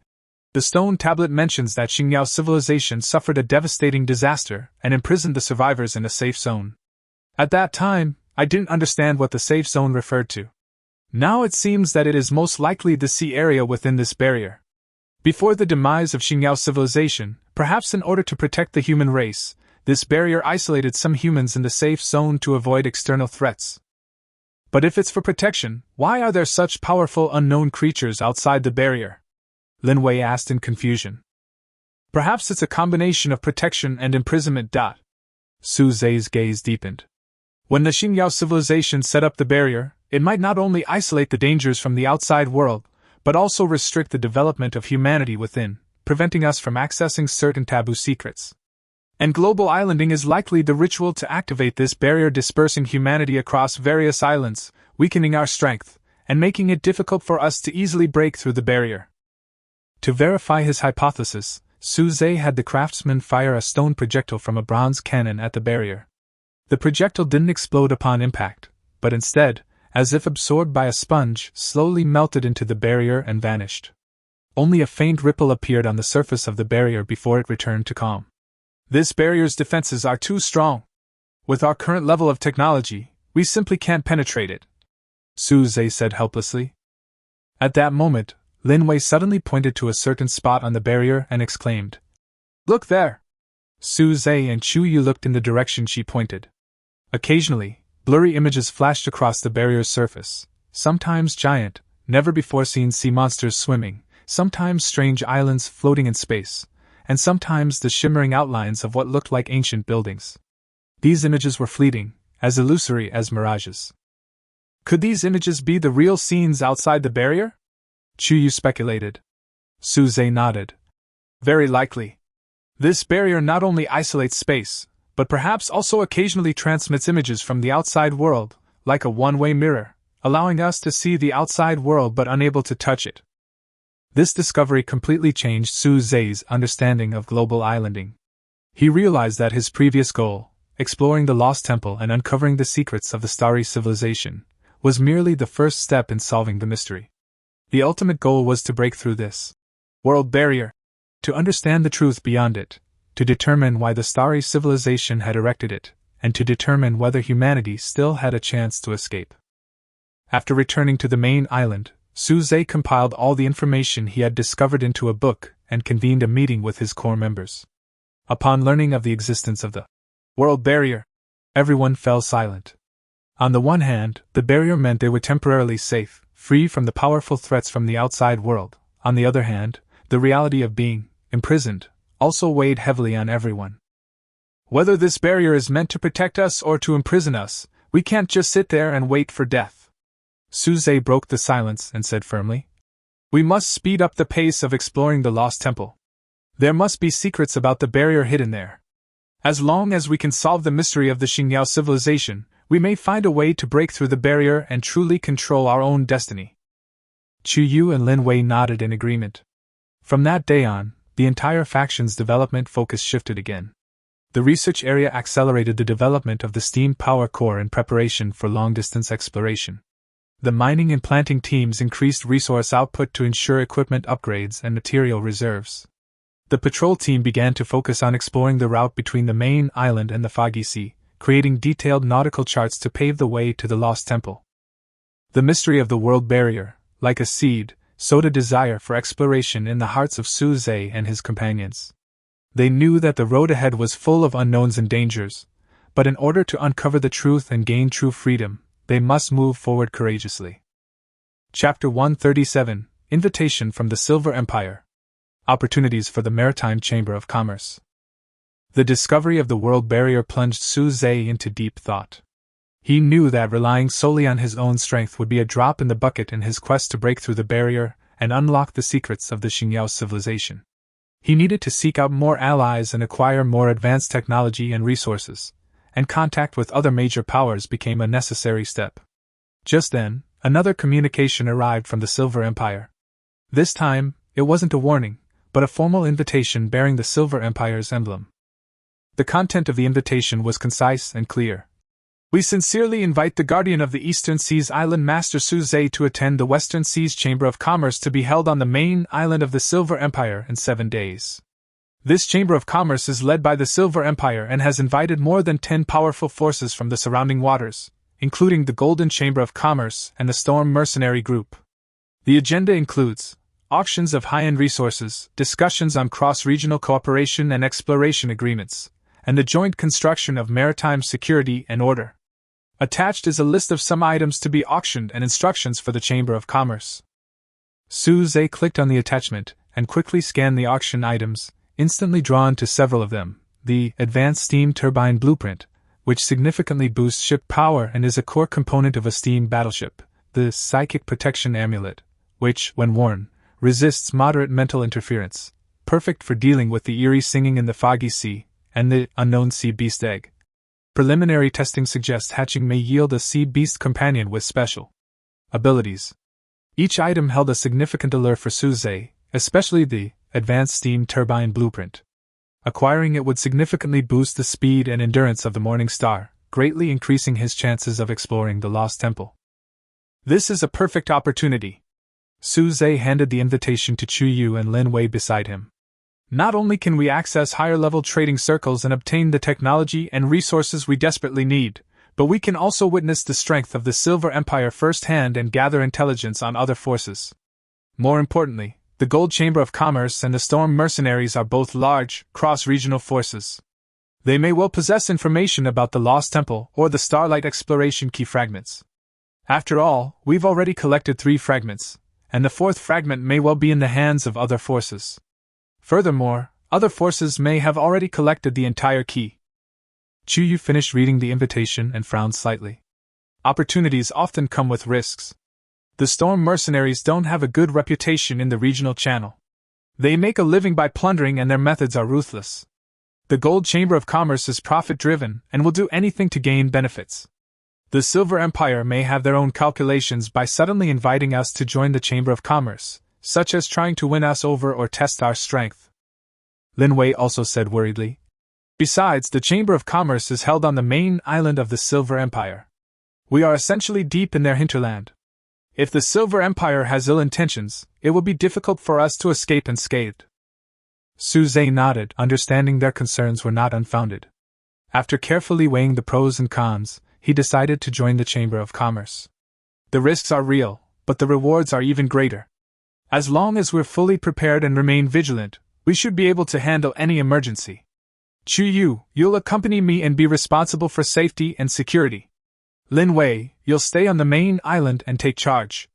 "The stone tablet mentions that Xingyao civilization suffered a devastating disaster and imprisoned the survivors in a safe zone. At that time, I didn't understand what the safe zone referred to. Now it seems that it is most likely the sea area within this barrier. Before the demise of Xingyao civilization, perhaps in order to protect the human race, this barrier isolated some humans in the safe zone to avoid external threats. But if it's for protection, why are there such powerful unknown creatures outside the barrier?" Lin Wei asked in confusion. "Perhaps it's a combination of protection and imprisonment. Su Zhe's gaze deepened. When the Xingyao civilization set up the barrier, it might not only isolate the dangers from the outside world, but also restrict the development of humanity within, preventing us from accessing certain taboo secrets. And global islanding is likely the ritual to activate this barrier, dispersing humanity across various islands, weakening our strength, and making it difficult for us to easily break through the barrier." To verify his hypothesis, Su Zhe had the craftsman fire a stone projectile from a bronze cannon at the barrier. The projectile didn't explode upon impact, but instead, as if absorbed by a sponge, slowly melted into the barrier and vanished. Only a faint ripple appeared on the surface of the barrier before it returned to calm. "This barrier's defenses are too strong. With our current level of technology, we simply can't penetrate it," Su Zhe said helplessly. At that moment, Lin Wei suddenly pointed to a certain spot on the barrier and exclaimed, "Look there!" Su Zhe and Chu Yu looked in the direction she pointed. Occasionally, blurry images flashed across the barrier's surface, sometimes giant, never-before-seen sea monsters swimming, sometimes strange islands floating in space, and sometimes the shimmering outlines of what looked like ancient buildings. These images were fleeting, as illusory as mirages. Could these images be the real scenes outside the barrier? Chu Yu speculated. Su Zhe nodded. Very likely. This barrier not only isolates space, but perhaps also occasionally transmits images from the outside world, like a one-way mirror, allowing us to see the outside world but unable to touch it. This discovery completely changed Su Zhe's understanding of global islanding. He realized that his previous goal, exploring the Lost Temple and uncovering the secrets of the Starry Civilization, was merely the first step in solving the mystery. The ultimate goal was to break through this world barrier, to understand the truth beyond it, to determine why the Starry Civilization had erected it, and to determine whether humanity still had a chance to escape. After returning to the main island, Su Zhe compiled all the information he had discovered into a book and convened a meeting with his core members. Upon learning of the existence of the world barrier, everyone fell silent. On the one hand, the barrier meant they were temporarily safe, free from the powerful threats from the outside world. On the other hand, the reality of being imprisoned also weighed heavily on everyone. Whether this barrier is meant to protect us or to imprison us, we can't just sit there and wait for death. Su Zhe broke the silence and said firmly, "We must speed up the pace of exploring the Lost Temple. There must be secrets about the barrier hidden there. As long as we can solve the mystery of the Xingyao civilization, we may find a way to break through the barrier and truly control our own destiny." Chu Yu and Lin Wei nodded in agreement. From that day on, the entire faction's development focus shifted again. The research area accelerated the development of the steam power core in preparation for long-distance exploration. The mining and planting teams increased resource output to ensure equipment upgrades and material reserves. The patrol team began to focus on exploring the route between the main island and the Foggy Sea, creating detailed nautical charts to pave the way to the Lost Temple. The mystery of the world barrier, like a seed, sowed a desire for exploration in the hearts of Su Zhe and his companions. They knew that the road ahead was full of unknowns and dangers, but in order to uncover the truth and gain true freedom, they must move forward courageously. Chapter 137, Invitation from the Silver Empire. Opportunities for the Maritime Chamber of Commerce. The discovery of the world barrier plunged Su Zhe into deep thought. He knew that relying solely on his own strength would be a drop in the bucket in his quest to break through the barrier and unlock the secrets of the Xingyao civilization. He needed to seek out more allies and acquire more advanced technology and resources, and contact with other major powers became a necessary step. Just then, another communication arrived from the Silver Empire. This time, it wasn't a warning, but a formal invitation bearing the Silver Empire's emblem. The content of the invitation was concise and clear. "We sincerely invite the Guardian of the Eastern Seas Island Master Su Zhe to attend the Western Seas Chamber of Commerce to be held on the main island of the Silver Empire in 7 days. This Chamber of Commerce is led by the Silver Empire and has invited more than 10 powerful forces from the surrounding waters, including the Golden Chamber of Commerce and the Storm Mercenary Group. The agenda includes auctions of high-end resources, discussions on cross-regional cooperation and exploration agreements, and the joint construction of maritime security and order. Attached is a list of some items to be auctioned and instructions for the Chamber of Commerce." Su Zhe clicked on the attachment and quickly scanned the auction items, instantly drawn to several of them. The Advanced Steam Turbine Blueprint, which significantly boosts ship power and is a core component of a steam battleship. The Psychic Protection Amulet, which, when worn, resists moderate mental interference, perfect for dealing with the eerie singing in the Foggy Sea, and the Unknown Sea Beast Egg. Preliminary testing suggests hatching may yield a sea beast companion with special abilities. Each item held a significant allure for Su Zhe, especially the Advanced Steam Turbine Blueprint. Acquiring it would significantly boost the speed and endurance of the Morning Star, greatly increasing his chances of exploring the Lost Temple. "This is a perfect opportunity." Su Zhe handed the invitation to Chu Yu and Lin Wei beside him. "Not only can we access higher-level trading circles and obtain the technology and resources we desperately need, but we can also witness the strength of the Silver Empire firsthand and gather intelligence on other forces. More importantly, the Gold Chamber of Commerce and the Storm Mercenaries are both large, cross-regional forces. They may well possess information about the Lost Temple or the Starlight Exploration key fragments. After all, we've already collected 3 fragments, and the 4th fragment may well be in the hands of other forces. Furthermore, other forces may have already collected the entire key. Chuyu finished reading the invitation and frowned slightly. Opportunities often come with risks. The Storm Mercenaries don't have a good reputation in the regional channel. They make a living by plundering and their methods are ruthless. The Gold Chamber of Commerce is profit-driven and will do anything to gain benefits. The Silver Empire may have their own calculations by suddenly inviting us to join the Chamber of Commerce, such as trying to win us over or test our strength. Lin Wei also said worriedly. Besides, the Chamber of Commerce is held on the main island of the Silver Empire. We are essentially deep in their hinterland. If the Silver Empire has ill intentions, it will be difficult for us to escape unscathed. Su Zhe nodded, understanding their concerns were not unfounded. After carefully weighing the pros and cons, he decided to join the Chamber of Commerce. The risks are real, but the rewards are even greater. As long as we're fully prepared and remain vigilant, we should be able to handle any emergency. Chuyu, you'll accompany me and be responsible for safety and security. Lin Wei, you'll stay on the main island and take charge.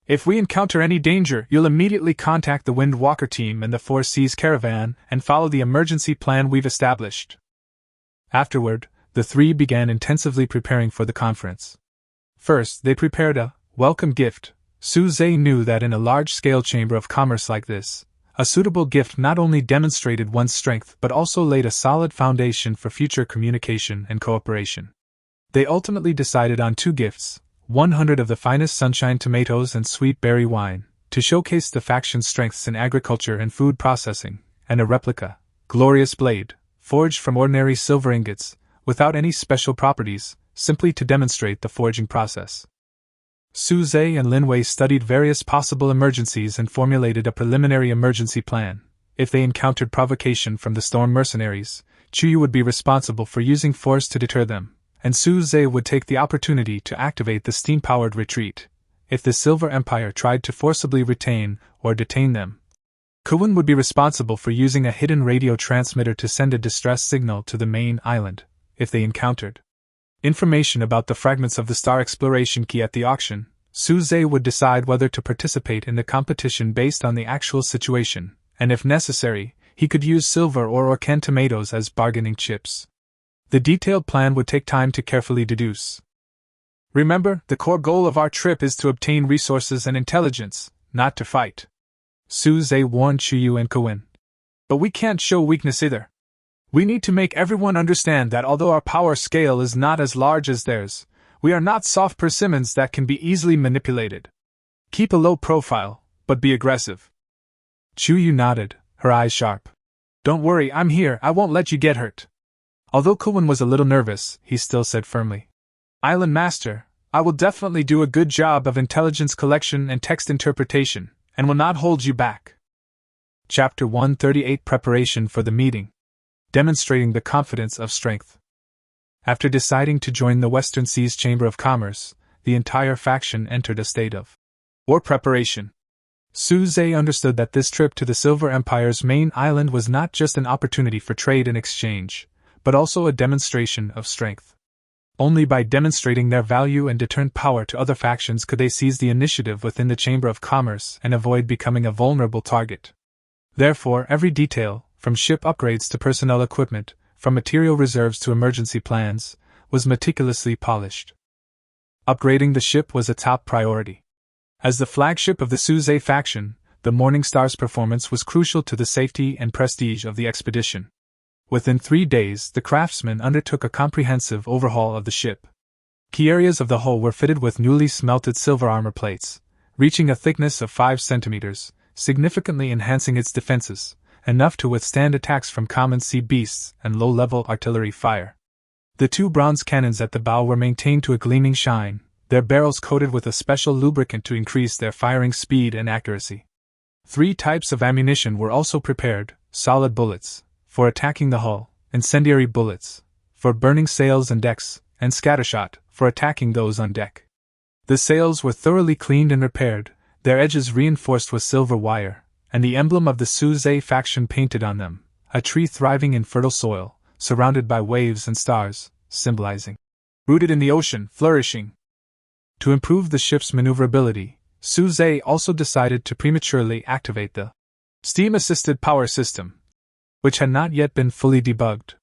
If we encounter any danger, you'll immediately contact the Windwalker team and the Four Seas Caravan and follow the emergency plan we've established. Afterward, the 3 began intensively preparing for the conference. First, they prepared a welcome gift. Su Zhe knew that in a large-scale chamber of commerce like this, a suitable gift not only demonstrated one's strength but also laid a solid foundation for future communication and cooperation. They ultimately decided on 2 gifts, 100 of the finest sunshine tomatoes and sweet berry wine, to showcase the faction's strengths in agriculture and food processing, and a replica, glorious blade, forged from ordinary silver ingots, without any special properties, simply to demonstrate the forging process. Su Zhe and Lin Wei studied various possible emergencies and formulated a preliminary emergency plan. If they encountered provocation from the Storm Mercenaries, Chuyu would be responsible for using force to deter them, and Su Zhe would take the opportunity to activate the steam-powered retreat. If the Silver Empire tried to forcibly retain or detain them, Kuwin would be responsible for using a hidden radio transmitter to send a distress signal to the main island. If they encountered information about the fragments of the Star Exploration Key at the auction, Su Zhe would decide whether to participate in the competition based on the actual situation, and if necessary, he could use silver or Orkan tomatoes as bargaining chips. The detailed plan would take time to carefully deduce. Remember, the core goal of our trip is to obtain resources and intelligence, not to fight. Su Zhe warned Chuyu and Kuwin. But we can't show weakness either. We need to make everyone understand that although our power scale is not as large as theirs, we are not soft persimmons that can be easily manipulated. Keep a low profile, but be aggressive. Chuyu nodded, her eyes sharp. Don't worry, I'm here, I won't let you get hurt. Although Kuwin was a little nervous, he still said firmly, Island Master, I will definitely do a good job of intelligence collection and text interpretation, and will not hold you back. Chapter 138 Preparation for the Meeting. Demonstrating the confidence of strength. After deciding to join the Western Seas Chamber of Commerce, the entire faction entered a state of war preparation. Su Zhe understood that this trip to the Silver Empire's main island was not just an opportunity for trade and exchange, but also a demonstration of strength. Only by demonstrating their value and deterrent power to other factions could they seize the initiative within the Chamber of Commerce and avoid becoming a vulnerable target. Therefore, every detail, from ship upgrades to personnel equipment, from material reserves to emergency plans, was meticulously polished. Upgrading the ship was a top priority. As the flagship of the Su Zhe faction, the Morning Star's performance was crucial to the safety and prestige of the expedition. Within 3 days, the craftsmen undertook a comprehensive overhaul of the ship. Key areas of the hull were fitted with newly smelted silver armor plates, reaching a thickness of 5 centimeters, significantly enhancing its defenses, enough to withstand attacks from common sea beasts and low-level artillery fire. The 2 bronze cannons at the bow were maintained to a gleaming shine, their barrels coated with a special lubricant to increase their firing speed and accuracy. 3 types of ammunition were also prepared: solid bullets, for attacking the hull, incendiary bullets, for burning sails and decks, and scattershot, for attacking those on deck. The sails were thoroughly cleaned and repaired, their edges reinforced with silver wire, and the emblem of the Su-Zhe faction painted on them, a tree thriving in fertile soil, surrounded by waves and stars, symbolizing rooted in the ocean, flourishing. To improve the ship's maneuverability, Su-Zhe also decided to prematurely activate the steam-assisted power system, which had not yet been fully debugged.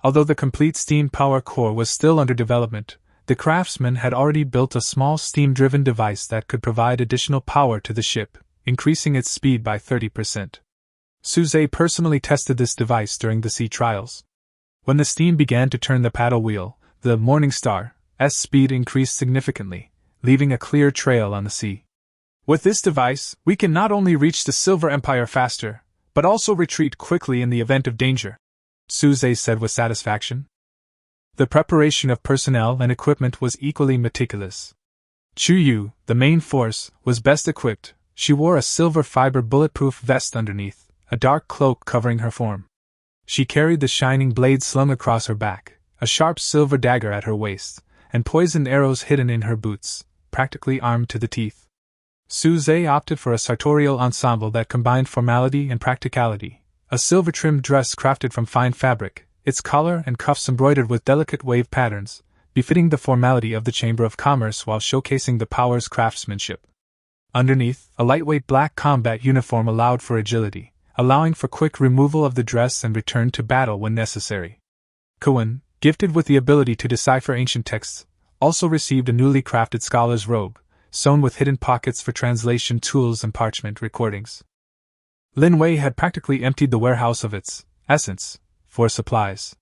Although the complete steam power core was still under development, the craftsman had already built a small steam-driven device that could provide additional power to the ship, increasing its speed by 30%. Su-Zhe personally tested this device during the sea trials. When the steam began to turn the paddle wheel, the Morning Star's speed increased significantly, leaving a clear trail on the sea. With this device, we can not only reach the Silver Empire faster, but also retreat quickly in the event of danger, Su-Zhe said with satisfaction. The preparation of personnel and equipment was equally meticulous. Chu-Yu, the main force, was best equipped. She wore a silver fiber bulletproof vest underneath, a dark cloak covering her form. She carried the shining blade slung across her back, a sharp silver dagger at her waist, and poisoned arrows hidden in her boots, practically armed to the teeth. Su-Zhe opted for a sartorial ensemble that combined formality and practicality, a silver-trimmed dress crafted from fine fabric, its collar and cuffs embroidered with delicate wave patterns, befitting the formality of the Chamber of Commerce while showcasing the power's craftsmanship. Underneath, a lightweight black combat uniform allowed for agility, allowing for quick removal of the dress and return to battle when necessary. Cohen, gifted with the ability to decipher ancient texts, also received a newly crafted scholar's robe, sewn with hidden pockets for translation tools and parchment recordings. Lin Wei had practically emptied the warehouse of its essence for supplies.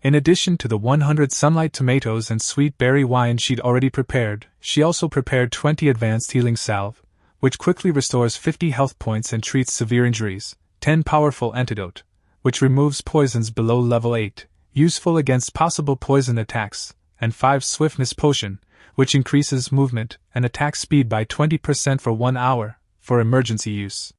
In addition to the 100 sunlight tomatoes and sweet berry wine she'd already prepared, she also prepared 20 advanced healing salve, which quickly restores 50 health points and treats severe injuries, 10 powerful antidote, which removes poisons below level 8, useful against possible poison attacks, and 5 swiftness potion, which increases movement and attack speed by 20% for 1 hour, for emergency use.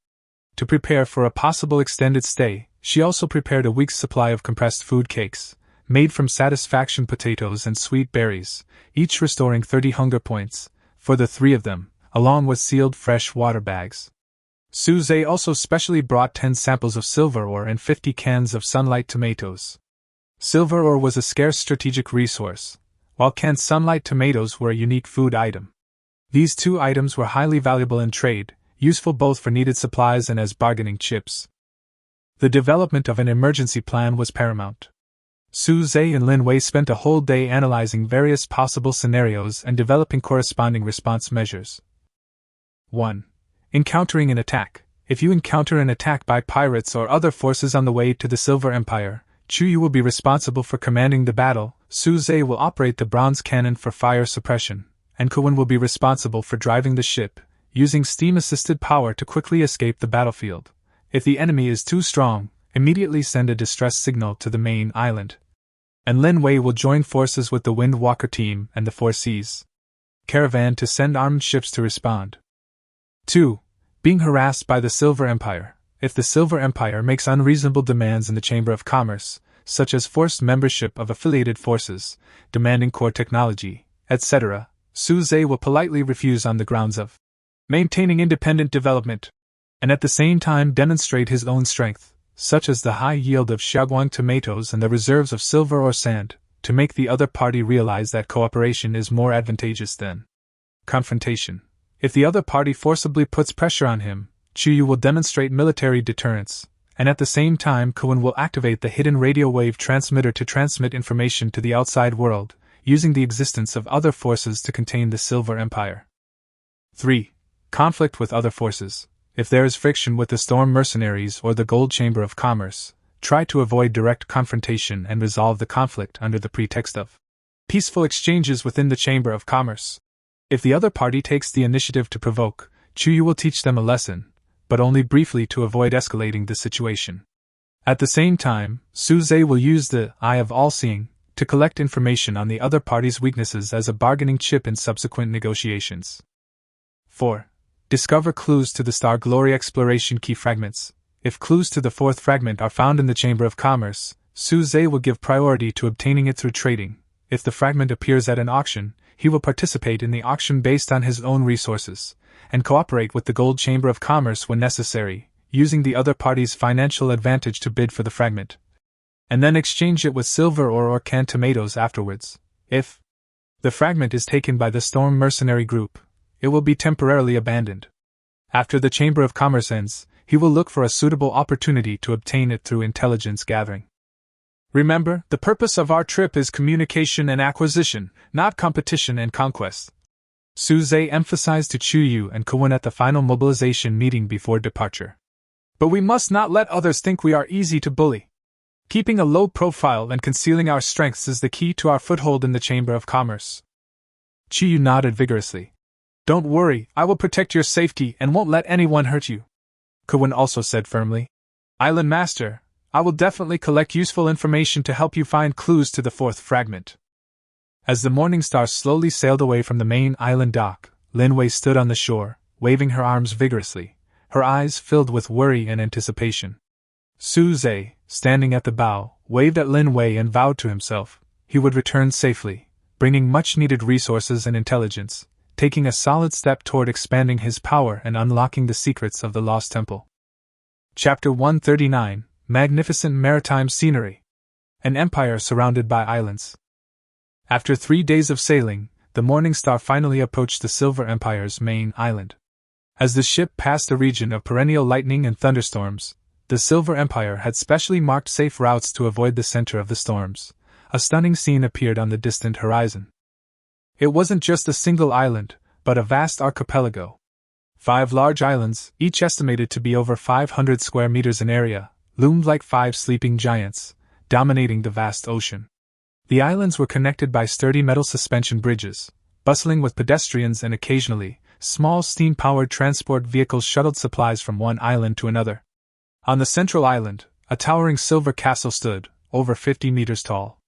To prepare for a possible extended stay, she also prepared a week's supply of compressed food cakes, made from satisfaction potatoes and sweet berries, each restoring 30 hunger points, for the 3 of them, along with sealed fresh water bags. Su-Zhe also specially brought 10 samples of silver ore and 50 cans of sunlight tomatoes. Silver ore was a scarce strategic resource, while canned sunlight tomatoes were a unique food item. These 2 items were highly valuable in trade, useful both for needed supplies and as bargaining chips. The development of an emergency plan was paramount. Su-Zhe and Lin Wei spent a whole day analyzing various possible scenarios and developing corresponding response measures. 1. Encountering an attack. If you encounter an attack by pirates or other forces on the way to the Silver Empire, Chu-Yu will be responsible for commanding the battle, Su-Zhe will operate the bronze cannon for fire suppression, and Cohen will be responsible for driving the ship, using steam-assisted power to quickly escape the battlefield. If the enemy is too strong, immediately send a distress signal to the main island. And Lin Wei will join forces with the Windwalker team and the Four Seas caravan to send armed ships to respond. 2. Being harassed by the Silver Empire. If the Silver Empire makes unreasonable demands in the Chamber of Commerce, such as forced membership of affiliated forces, demanding core technology, etc., Su-Zhe will politely refuse on the grounds of maintaining independent development, and at the same time demonstrate his own strength, such as the high yield of Xiaoguang tomatoes and the reserves of silver or sand, to make the other party realize that cooperation is more advantageous than confrontation. If the other party forcibly puts pressure on him, Chu-Yu will demonstrate military deterrence, and at the same time Cohen will activate the hidden radio wave transmitter to transmit information to the outside world, using the existence of other forces to contain the Silver Empire. 3. Conflict with other forces. If there is friction with the Storm Mercenaries or the Gold Chamber of Commerce, try to avoid direct confrontation and resolve the conflict under the pretext of peaceful exchanges within the Chamber of Commerce. If the other party takes the initiative to provoke, Chu-Yu will teach them a lesson, but only briefly to avoid escalating the situation. At the same time, Su-Zhe will use the Eye of All-Seeing to collect information on the other party's weaknesses as a bargaining chip in subsequent negotiations. 4. Discover clues to the Star Glory exploration key fragments. If clues to the 4th fragment are found in the Chamber of Commerce, Su-Zhe will give priority to obtaining it through trading. If the fragment appears at an auction, he will participate in the auction based on his own resources, and cooperate with the Gold Chamber of Commerce when necessary, using the other party's financial advantage to bid for the fragment, and then exchange it with silver or canned tomatoes afterwards. If the fragment is taken by the Storm mercenary group, it will be temporarily abandoned. After the Chamber of Commerce ends, he will look for a suitable opportunity to obtain it through intelligence gathering. Remember, the purpose of our trip is communication and acquisition, not competition and conquest. Suze emphasized to Chuyu and Kawin at the final mobilization meeting before departure. But we must not let others think we are easy to bully. Keeping a low profile and concealing our strengths is the key to our foothold in the Chamber of Commerce. Chuyu nodded vigorously. Don't worry, I will protect your safety and won't let anyone hurt you. Kawin also said firmly. Island Master, I will definitely collect useful information to help you find clues to the fourth fragment. As the Morning Star slowly sailed away from the main island dock, Linwei stood on the shore, waving her arms vigorously, her eyes filled with worry and anticipation. Suze, standing at the bow, waved at Linwei and vowed to himself he would return safely, bringing much-needed resources and intelligence, taking a solid step toward expanding his power and unlocking the secrets of the Lost Temple. Chapter 139, Magnificent Maritime Scenery. An empire surrounded by islands. After 3 days of sailing, the Morning Star finally approached the Silver Empire's main island. As the ship passed a region of perennial lightning and thunderstorms, the Silver Empire had specially marked safe routes to avoid the center of the storms. A stunning scene appeared on the distant horizon. It wasn't just a single island, but a vast archipelago. 5 large islands, each estimated to be over 500 square meters in area, loomed like 5 sleeping giants, dominating the vast ocean. The islands were connected by sturdy metal suspension bridges, bustling with pedestrians, and occasionally, small steam-powered transport vehicles shuttled supplies from one island to another. On the central island, a towering silver castle stood, over 50 meters tall.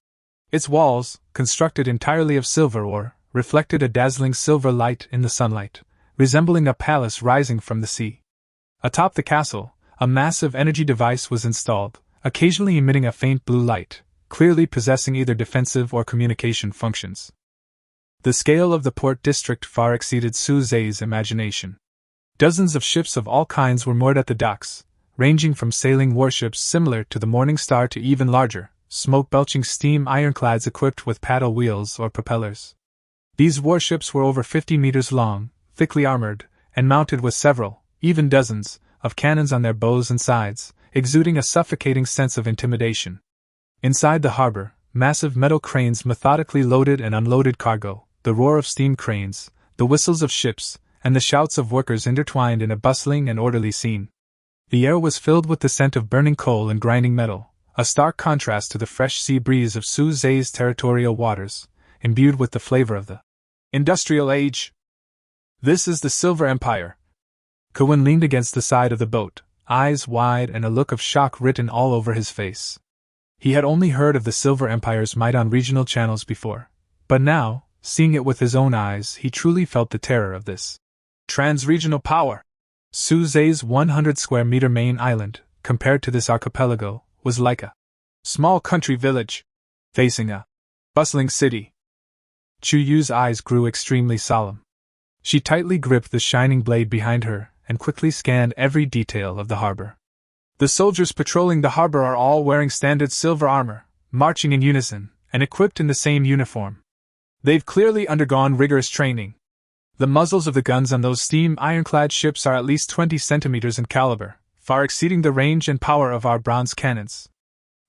Its walls, constructed entirely of silver ore, reflected a dazzling silver light in the sunlight, resembling a palace rising from the sea. Atop the castle, a massive energy device was installed, occasionally emitting a faint blue light, clearly possessing either defensive or communication functions. The scale of the port district far exceeded Suze's imagination. Dozens of ships of all kinds were moored at the docks, ranging from sailing warships similar to the Morning Star to even larger, smoke-belching steam ironclads equipped with paddle wheels or propellers. These warships were over 50 meters long, thickly armored, and mounted with several, even dozens, of cannons on their bows and sides, exuding a suffocating sense of intimidation. Inside the harbor, massive metal cranes methodically loaded and unloaded cargo, the roar of steam cranes, the whistles of ships, and the shouts of workers intertwined in a bustling and orderly scene. The air was filled with the scent of burning coal and grinding metal, a stark contrast to the fresh sea breeze of Suze's territorial waters, imbued with the flavor of the industrial age. This is the Silver Empire. Kawin leaned against the side of the boat, eyes wide and a look of shock written all over his face. He had only heard of the Silver Empire's might on regional channels before, but now, seeing it with his own eyes, he truly felt the terror of this trans-regional power. Suze's 100-square-meter main island, compared to this archipelago, was like a small country village, facing a bustling city. Chuyu's eyes grew extremely solemn. She tightly gripped the shining blade behind her and quickly scanned every detail of the harbor. The soldiers patrolling the harbor are all wearing standard silver armor, marching in unison, and equipped in the same uniform. They've clearly undergone rigorous training. The muzzles of the guns on those steam ironclad ships are at least 20 centimeters in caliber, far exceeding the range and power of our bronze cannons.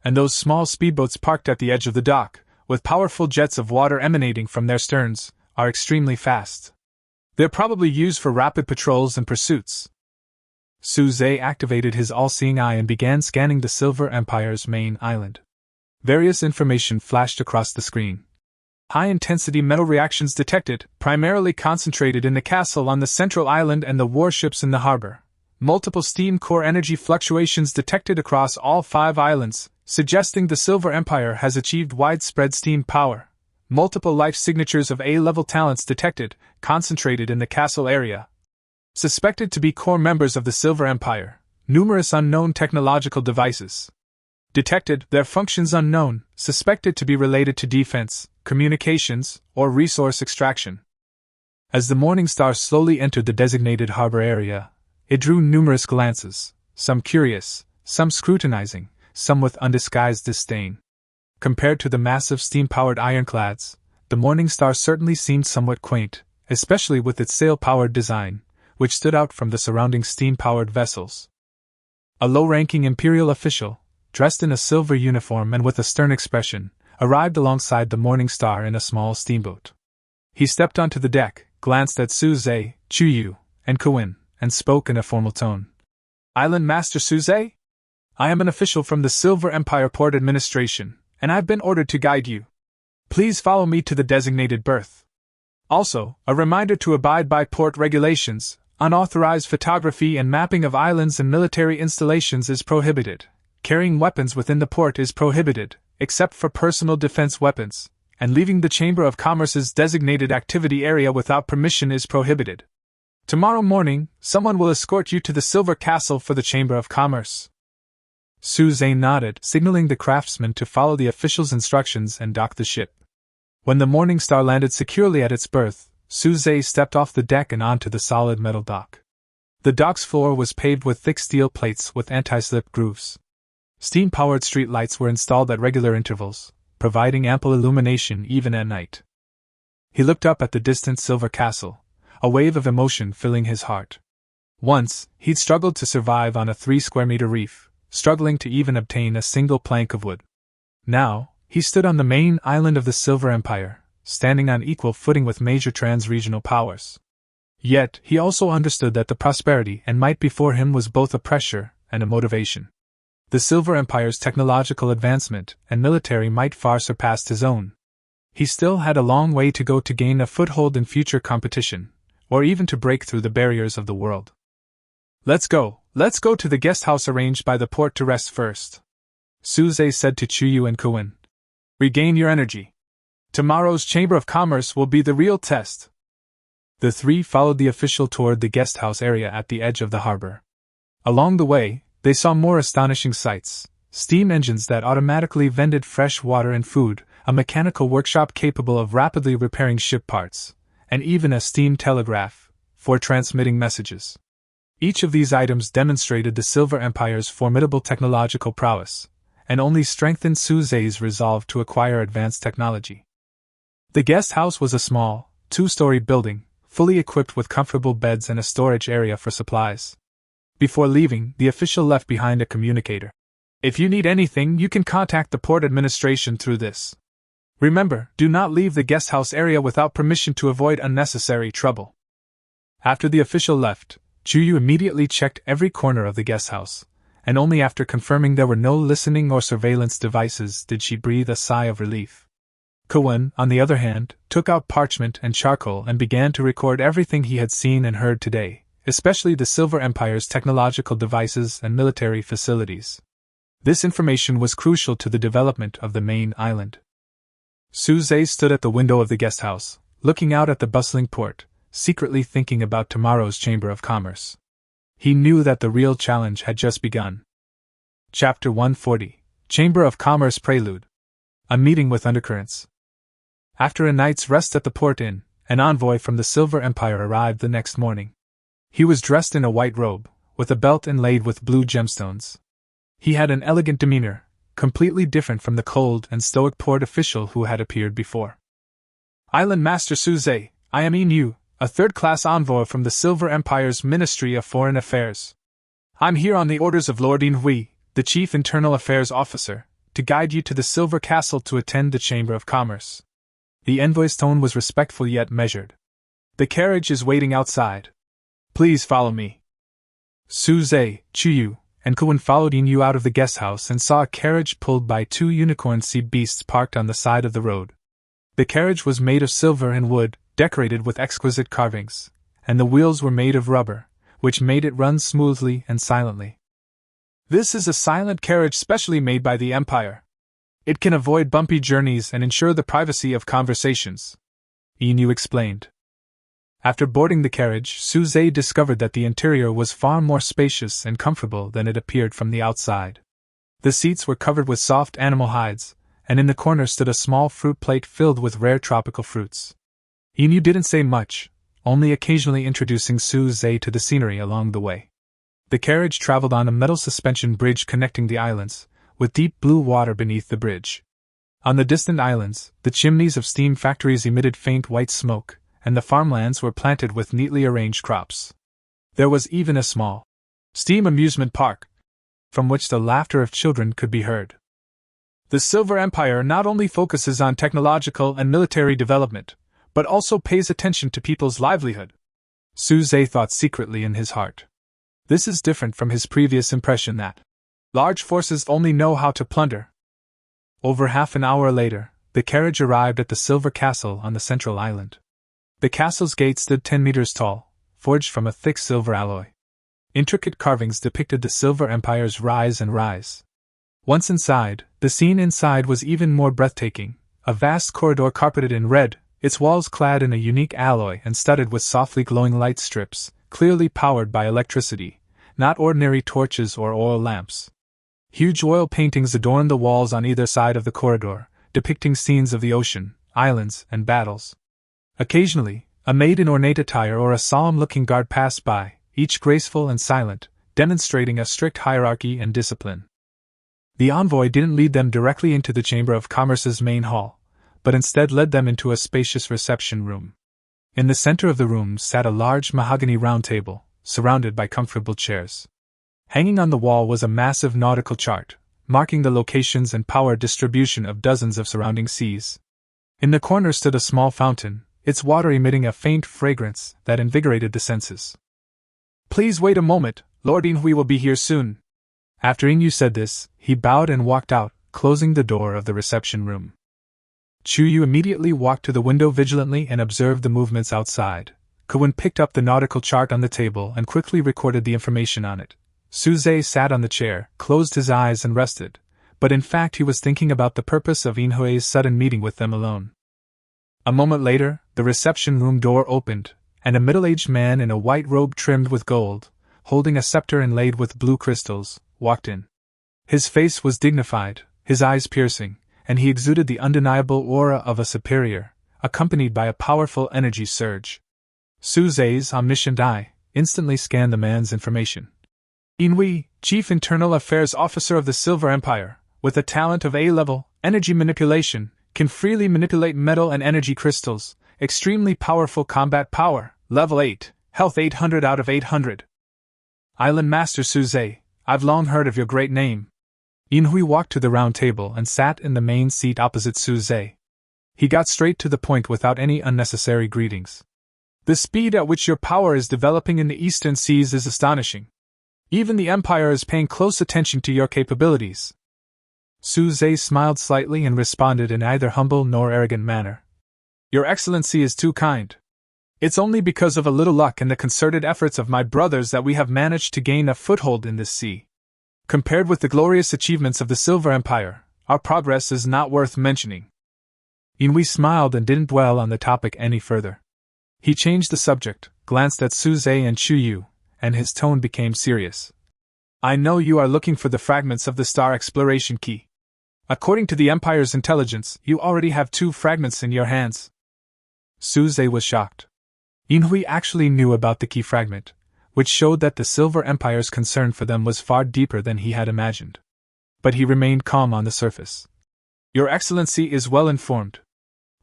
And those small speedboats parked at the edge of the dock, with powerful jets of water emanating from their sterns, are extremely fast. They're probably used for rapid patrols and pursuits. Suze activated his all-seeing eye and began scanning the Silver Empire's main island. Various information flashed across the screen. High-intensity metal reactions detected, primarily concentrated in the castle on the central island and the warships in the harbor. Multiple steam core energy fluctuations detected across all 5 islands, suggesting the Silver Empire has achieved widespread steam power. Multiple life signatures of A-level talents detected, concentrated in the castle area. Suspected to be core members of the Silver Empire. Numerous unknown technological devices detected, their functions unknown, suspected to be related to defense, communications, or resource extraction. As the Morning Star slowly entered the designated harbor area, it drew numerous glances, some curious, some scrutinizing, some with undisguised disdain. Compared to the massive steam-powered ironclads, the Morning Star certainly seemed somewhat quaint, especially with its sail-powered design, which stood out from the surrounding steam-powered vessels. A low-ranking imperial official, dressed in a silver uniform and with a stern expression, arrived alongside the Morning Star in a small steamboat. He stepped onto the deck, glanced at Suze, Chuyu, and Kowin, and spoke in a formal tone. "Island Master Suze? I am an official from the Silver Empire Port Administration, and I've been ordered to guide you. Please follow me to the designated berth. Also, a reminder to abide by port regulations. Unauthorized photography and mapping of islands and military installations is prohibited. Carrying weapons within the port is prohibited, except for personal defense weapons, and leaving the Chamber of Commerce's designated activity area without permission is prohibited. Tomorrow morning, someone will escort you to the Silver Castle for the Chamber of Commerce." Suze nodded, signaling the craftsman to follow the official's instructions and dock the ship. When the Morning Star landed securely at its berth, Suze stepped off the deck and onto the solid metal dock. The dock's floor was paved with thick steel plates with anti-slip grooves. Steam-powered street lights were installed at regular intervals, providing ample illumination even at night. He looked up at the distant Silver Castle, a wave of emotion filling his heart. Once, he'd struggled to survive on a 3-square-meter reef, struggling to even obtain a single plank of wood. Now, he stood on the main island of the Silver Empire, standing on equal footing with major trans-regional powers. Yet, he also understood that the prosperity and might before him was both a pressure and a motivation. The Silver Empire's technological advancement and military might far surpassed his own. He still had a long way to go to gain a foothold in future competition, or even to break through the barriers of the world. Let's go to the guest house arranged by the port to rest first," Suze said to Chuyu and Kowin. "Regain your energy. Tomorrow's Chamber of Commerce will be the real test." The three followed the official toward the guest house area at the edge of the harbor. Along the way, they saw more astonishing sights: steam engines that automatically vended fresh water and food, a mechanical workshop capable of rapidly repairing ship parts, and even a steam telegraph for transmitting messages. Each of these items demonstrated the Silver Empire's formidable technological prowess, and only strengthened Suze's resolve to acquire advanced technology. The guest house was a small, 2-story building, fully equipped with comfortable beds and a storage area for supplies. Before leaving, the official left behind a communicator. "If you need anything, you can contact the port administration through this. Remember, do not leave the guest house area without permission to avoid unnecessary trouble." After the official left, Chuyu immediately checked every corner of the guest house, and only after confirming there were no listening or surveillance devices did she breathe a sigh of relief. Kowin, on the other hand, took out parchment and charcoal and began to record everything he had seen and heard today, especially the Silver Empire's technological devices and military facilities. This information was crucial to the development of the main island. Suze stood at the window of the guest house, looking out at the bustling port, secretly thinking about tomorrow's Chamber of Commerce. He knew that the real challenge had just begun. Chapter 140: Chamber of Commerce Prelude. A meeting with undercurrents. After a night's rest at the port inn, an envoy from the Silver Empire arrived the next morning. He was dressed in a white robe, with a belt inlaid with blue gemstones. He had an elegant demeanor, completely different from the cold and stoic port official who had appeared before. "Island Master Suze, I am Inu, a third-class envoy from the Silver Empire's Ministry of Foreign Affairs. I'm here on the orders of Lord Inhui, the Chief Internal Affairs Officer, to guide you to the Silver Castle to attend the Chamber of Commerce." The envoy's tone was respectful yet measured. "The carriage is waiting outside. Please follow me." Suze, Chuyu, and Kowin followed Inu out of the guest house and saw a carriage pulled by 2 unicorn sea beasts parked on the side of the road. The carriage was made of silver and wood, decorated with exquisite carvings, and the wheels were made of rubber, which made it run smoothly and silently. "This is a silent carriage specially made by the Empire. It can avoid bumpy journeys and ensure the privacy of conversations," Inu explained. After boarding the carriage, Suze discovered that the interior was far more spacious and comfortable than it appeared from the outside. The seats were covered with soft animal hides, and in the corner stood a small fruit plate filled with rare tropical fruits. Inu didn't say much, only occasionally introducing Su-Zhe to the scenery along the way. The carriage traveled on a metal suspension bridge connecting the islands, with deep blue water beneath the bridge. On the distant islands, the chimneys of steam factories emitted faint white smoke, and the farmlands were planted with neatly arranged crops. There was even a small steam amusement park, from which the laughter of children could be heard. The Silver Empire not only focuses on technological and military development, but also pays attention to people's livelihood. Su-Zhe thought secretly in his heart. This is different from his previous impression that large forces only know how to plunder. Over half an hour later, the carriage arrived at the Silver Castle on the central island. The castle's gate stood 10 meters tall, forged from a thick silver alloy. Intricate carvings depicted the Silver Empire's rise and rise. Once inside, the scene inside was even more breathtaking, a vast corridor carpeted in red, its walls clad in a unique alloy and studded with softly glowing light strips, clearly powered by electricity, not ordinary torches or oil lamps. Huge oil paintings adorned the walls on either side of the corridor, depicting scenes of the ocean, islands, and battles. Occasionally, a maid in ornate attire or a solemn-looking guard passed by, each graceful and silent, demonstrating a strict hierarchy and discipline. The envoy didn't lead them directly into the Chamber of Commerce's main hall, but instead led them into a spacious reception room. In the center of the room sat a large mahogany round table, surrounded by comfortable chairs. Hanging on the wall was a massive nautical chart, marking the locations and power distribution of dozens of surrounding seas. In the corner stood a small fountain, its water emitting a faint fragrance that invigorated the senses. "Please wait a moment, Lord Inhui will be here soon." After Inu said this, he bowed and walked out, closing the door of the reception room. Chuyu immediately walked to the window vigilantly and observed the movements outside. Kowin picked up the nautical chart on the table and quickly recorded the information on it. Su-Zhe sat on the chair, closed his eyes and rested, but in fact he was thinking about the purpose of Inhui's sudden meeting with them alone. A moment later, the reception room door opened, and a middle-aged man in a white robe trimmed with gold, holding a scepter inlaid with blue crystals, walked in. His face was dignified, his eyes piercing, and he exuded the undeniable aura of a superior, accompanied by a powerful energy surge. Su-Zhe's omniscient eye instantly scanned the man's information. Inui, Chief Internal Affairs Officer of the Silver Empire, with a talent of A-level, energy manipulation, can freely manipulate metal and energy crystals, extremely powerful combat power, level 8, health 800 out of 800. Island Master Su-Zhe, I've long heard of your great name. Inhui walked to the round table and sat in the main seat opposite Su-Zhe. He got straight to the point without any unnecessary greetings. The speed at which your power is developing in the eastern seas is astonishing. Even the Empire is paying close attention to your capabilities. Su-Zhe smiled slightly and responded in neither humble nor arrogant manner. Your Excellency is too kind. It's only because of a little luck and the concerted efforts of my brothers that we have managed to gain a foothold in this sea. Compared with the glorious achievements of the Silver Empire, our progress is not worth mentioning. Inui smiled and didn't dwell on the topic any further. He changed the subject, glanced at Su-Zhe and Chuyu, and his tone became serious. I know you are looking for the fragments of the star exploration key. According to the Empire's intelligence, you already have 2 fragments in your hands. Su-Zhe was shocked. Inhui actually knew about the key fragment, which showed that the Silver Empire's concern for them was far deeper than he had imagined. But he remained calm on the surface. Your Excellency is well informed.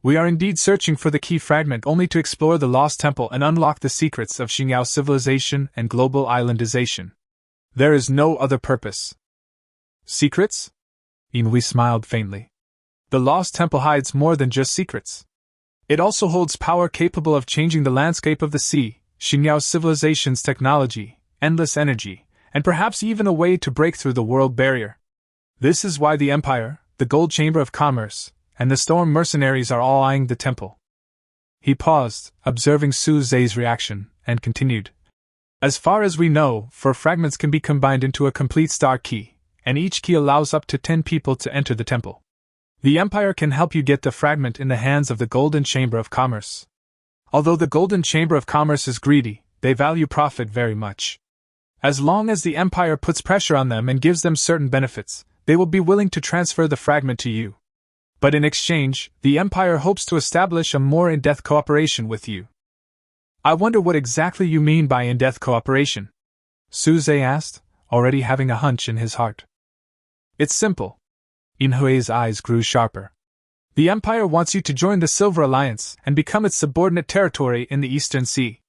We are indeed searching for the key fragment only to explore the Lost Temple and unlock the secrets of Xingyao civilization and global islandization. There is no other purpose. Secrets? Inui smiled faintly. The Lost Temple hides more than just secrets. It also holds power capable of changing the landscape of the sea, Xingyao civilization's technology, endless energy, and perhaps even a way to break through the world barrier. This is why the Empire, the Gold Chamber of Commerce, and the Storm Mercenaries are all eyeing the temple. He paused, observing Su-Zhe's reaction, and continued. As far as we know, 4 fragments can be combined into a complete star key, and each key allows up to 10 people to enter the temple. The Empire can help you get the fragment in the hands of the Golden Chamber of Commerce. Although the Golden Chamber of Commerce is greedy, they value profit very much. As long as the Empire puts pressure on them and gives them certain benefits, they will be willing to transfer the fragment to you. But in exchange, the Empire hopes to establish a more in-depth cooperation with you. I wonder what exactly you mean by in-depth cooperation? Suze asked, already having a hunch in his heart. It's simple. Inhue's eyes grew sharper. The Empire wants you to join the Silver Alliance and become its subordinate territory in the Eastern Sea.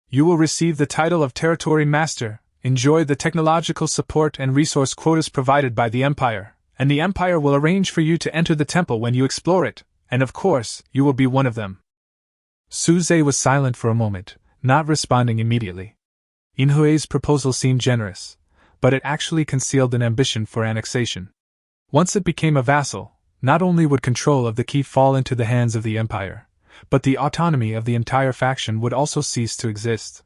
You will receive the title of Territory Master, enjoy the technological support and resource quotas provided by the Empire, and the Empire will arrange for you to enter the temple when you explore it, and of course, you will be one of them. Suze was silent for a moment, not responding immediately. Inhue's proposal seemed generous, but it actually concealed an ambition for annexation. Once it became a vassal, not only would control of the key fall into the hands of the Empire, but the autonomy of the entire faction would also cease to exist.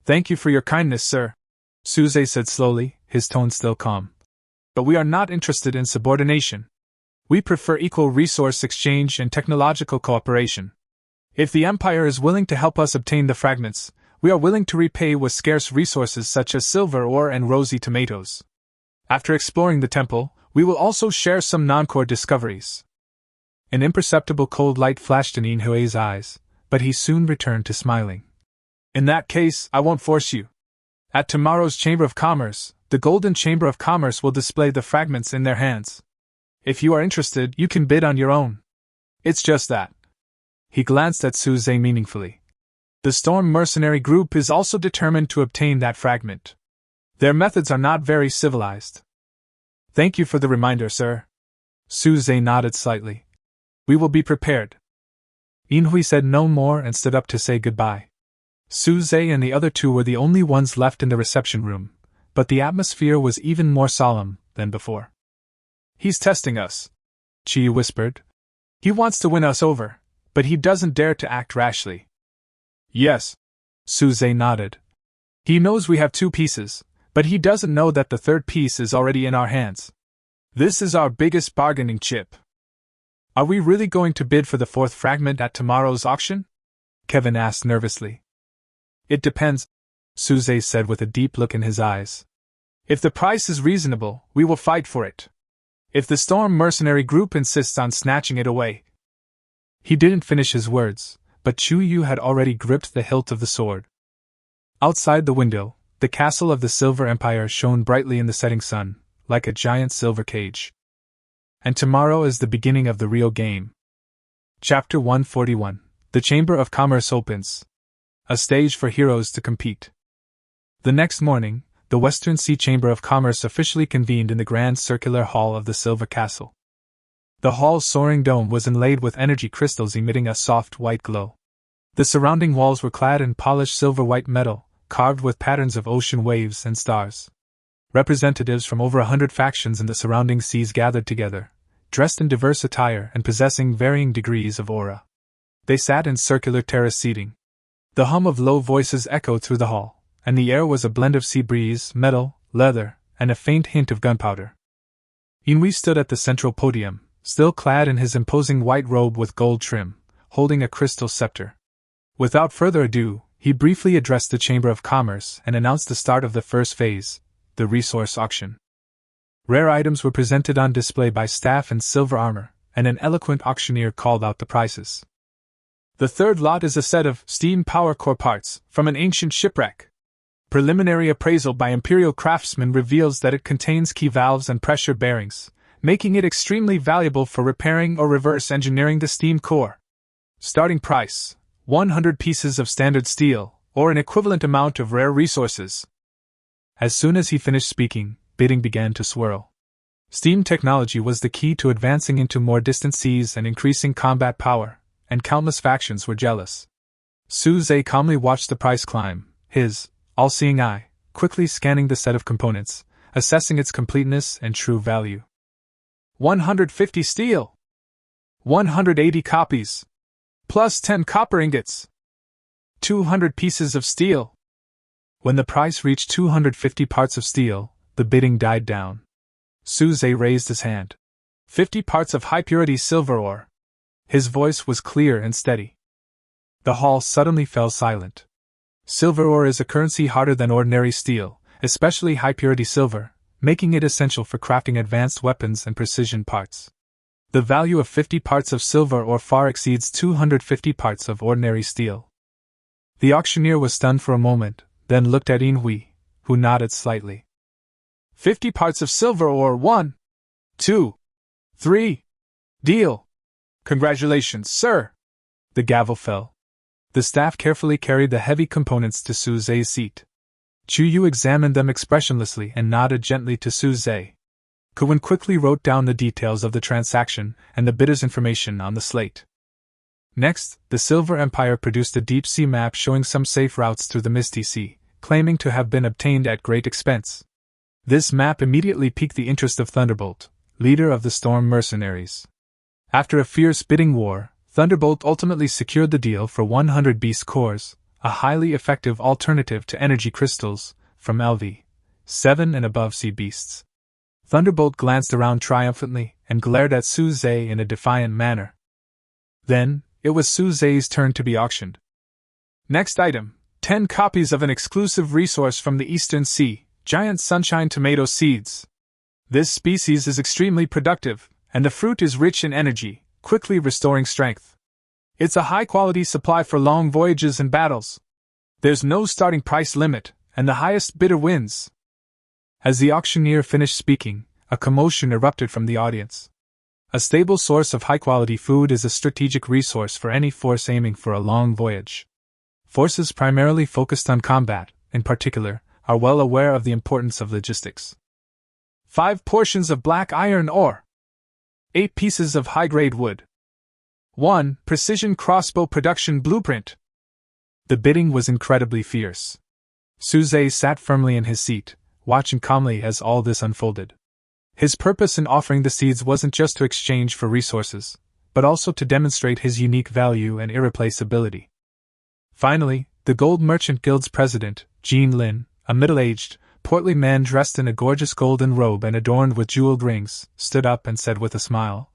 Thank you for your kindness, sir, Suze said slowly, his tone still calm. But we are not interested in subordination. We prefer equal resource exchange and technological cooperation. If the Empire is willing to help us obtain the fragments, we are willing to repay with scarce resources such as silver ore and rosy tomatoes. After exploring the temple, we will also share some non-core discoveries. An imperceptible cold light flashed in Inhue's eyes, but he soon returned to smiling. In that case, I won't force you. At tomorrow's Chamber of Commerce, the Golden Chamber of Commerce will display the fragments in their hands. If you are interested, you can bid on your own. It's just that. He glanced at Suze meaningfully. The Storm Mercenary Group is also determined to obtain that fragment. Their methods are not very civilized. Thank you for the reminder, sir. Suze nodded slightly. We will be prepared. Inhui said no more and stood up to say goodbye. Suze and the other two were the only ones left in the reception room, but the atmosphere was even more solemn than before. He's testing us, Chi whispered. He wants to win us over, but he doesn't dare to act rashly. Yes, Suze nodded. He knows we have two pieces, but he doesn't know that the third piece is already in our hands. This is our biggest bargaining chip. Are we really going to bid for the fourth fragment at tomorrow's auction? Kevin asked nervously. It depends, Suze said with a deep look in his eyes. If the price is reasonable, we will fight for it. If the Storm Mercenary Group insists on snatching it away. He didn't finish his words, but Chu Yu had already gripped the hilt of the sword. Outside the window, the castle of the Silver Empire shone brightly in the setting sun, like a giant silver cage. And tomorrow is the beginning of the real game. Chapter 141. The Chamber of Commerce opens. A stage for heroes to compete. The next morning, the Western Sea Chamber of Commerce officially convened in the grand circular hall of the Silver Castle. The hall's soaring dome was inlaid with energy crystals emitting a soft white glow. The surrounding walls were clad in polished silver-white metal, carved with patterns of ocean waves and stars. Representatives from over 100 factions in the surrounding seas gathered together, dressed in diverse attire and possessing varying degrees of aura. They sat in circular terrace seating. The hum of low voices echoed through the hall, and the air was a blend of sea breeze, metal, leather, and a faint hint of gunpowder. Inui stood at the central podium, still clad in his imposing white robe with gold trim, holding a crystal scepter. Without further ado, he briefly addressed the Chamber of Commerce and announced the start of the first phase, the resource auction. Rare items were presented on display by staff in silver armor, and an eloquent auctioneer called out the prices. The third lot is a set of steam power core parts from an ancient shipwreck. Preliminary appraisal by Imperial craftsmen reveals that it contains key valves and pressure bearings, making it extremely valuable for repairing or reverse engineering the steam core. Starting price, 100 pieces of standard steel, or an equivalent amount of rare resources. As soon as he finished speaking, bidding began to swirl. Steam technology was the key to advancing into more distant seas and increasing combat power, and countless factions were jealous. Suze calmly watched the price climb, his all-seeing eye quickly scanning the set of components, assessing its completeness and true value. 150 steel. 180 copies. Plus 10 copper ingots. 200 pieces of steel. When the price reached 250 parts of steel, the bidding died down. Suze raised his hand. 50 parts of high-purity silver ore. His voice was clear and steady. The hall suddenly fell silent. Silver ore is a currency harder than ordinary steel, especially high-purity silver, making it essential for crafting advanced weapons and precision parts. The value of 50 parts of silver ore far exceeds 250 parts of ordinary steel. The auctioneer was stunned for a moment, then looked at Inhui, who nodded slightly. 50 parts of silver ore, 1, 2, 3. Deal. Congratulations, sir. The gavel fell. The staff carefully carried the heavy components to Su Zhe's seat. Chu Yu examined them expressionlessly and nodded gently to Su Zhe. Kuwen quickly wrote down the details of the transaction and the bidder's information on the slate. Next, the Silver Empire produced a deep-sea map showing some safe routes through the Misty Sea, claiming to have been obtained at great expense. This map immediately piqued the interest of Thunderbolt, leader of the Storm Mercenaries. After a fierce bidding war, Thunderbolt ultimately secured the deal for 100 beast cores, a highly effective alternative to energy crystals, from LV7 and above sea beasts. Thunderbolt glanced around triumphantly and glared at Su Zhe in a defiant manner. Then, it was Su Zhe's turn to be auctioned. Next item, 10 copies of an exclusive resource from the Eastern Sea, giant sunshine tomato seeds. This species is extremely productive, and the fruit is rich in energy, quickly restoring strength. It's a high-quality supply for long voyages and battles. There's no starting price limit, and the highest bidder wins. As the auctioneer finished speaking, a commotion erupted from the audience. A stable source of high-quality food is a strategic resource for any force aiming for a long voyage. Forces primarily focused on combat, in particular, are well aware of the importance of logistics. 5 portions of black iron ore. 8 pieces of high-grade wood. 1 precision crossbow production blueprint. The bidding was incredibly fierce. Su Zhe sat firmly in his seat, watching calmly as all this unfolded. His purpose in offering the seeds wasn't just to exchange for resources, but also to demonstrate his unique value and irreplaceability. Finally, the Gold Merchant Guild's president, Jean Lin, a middle-aged, portly man dressed in a gorgeous golden robe and adorned with jeweled rings, stood up and said with a smile,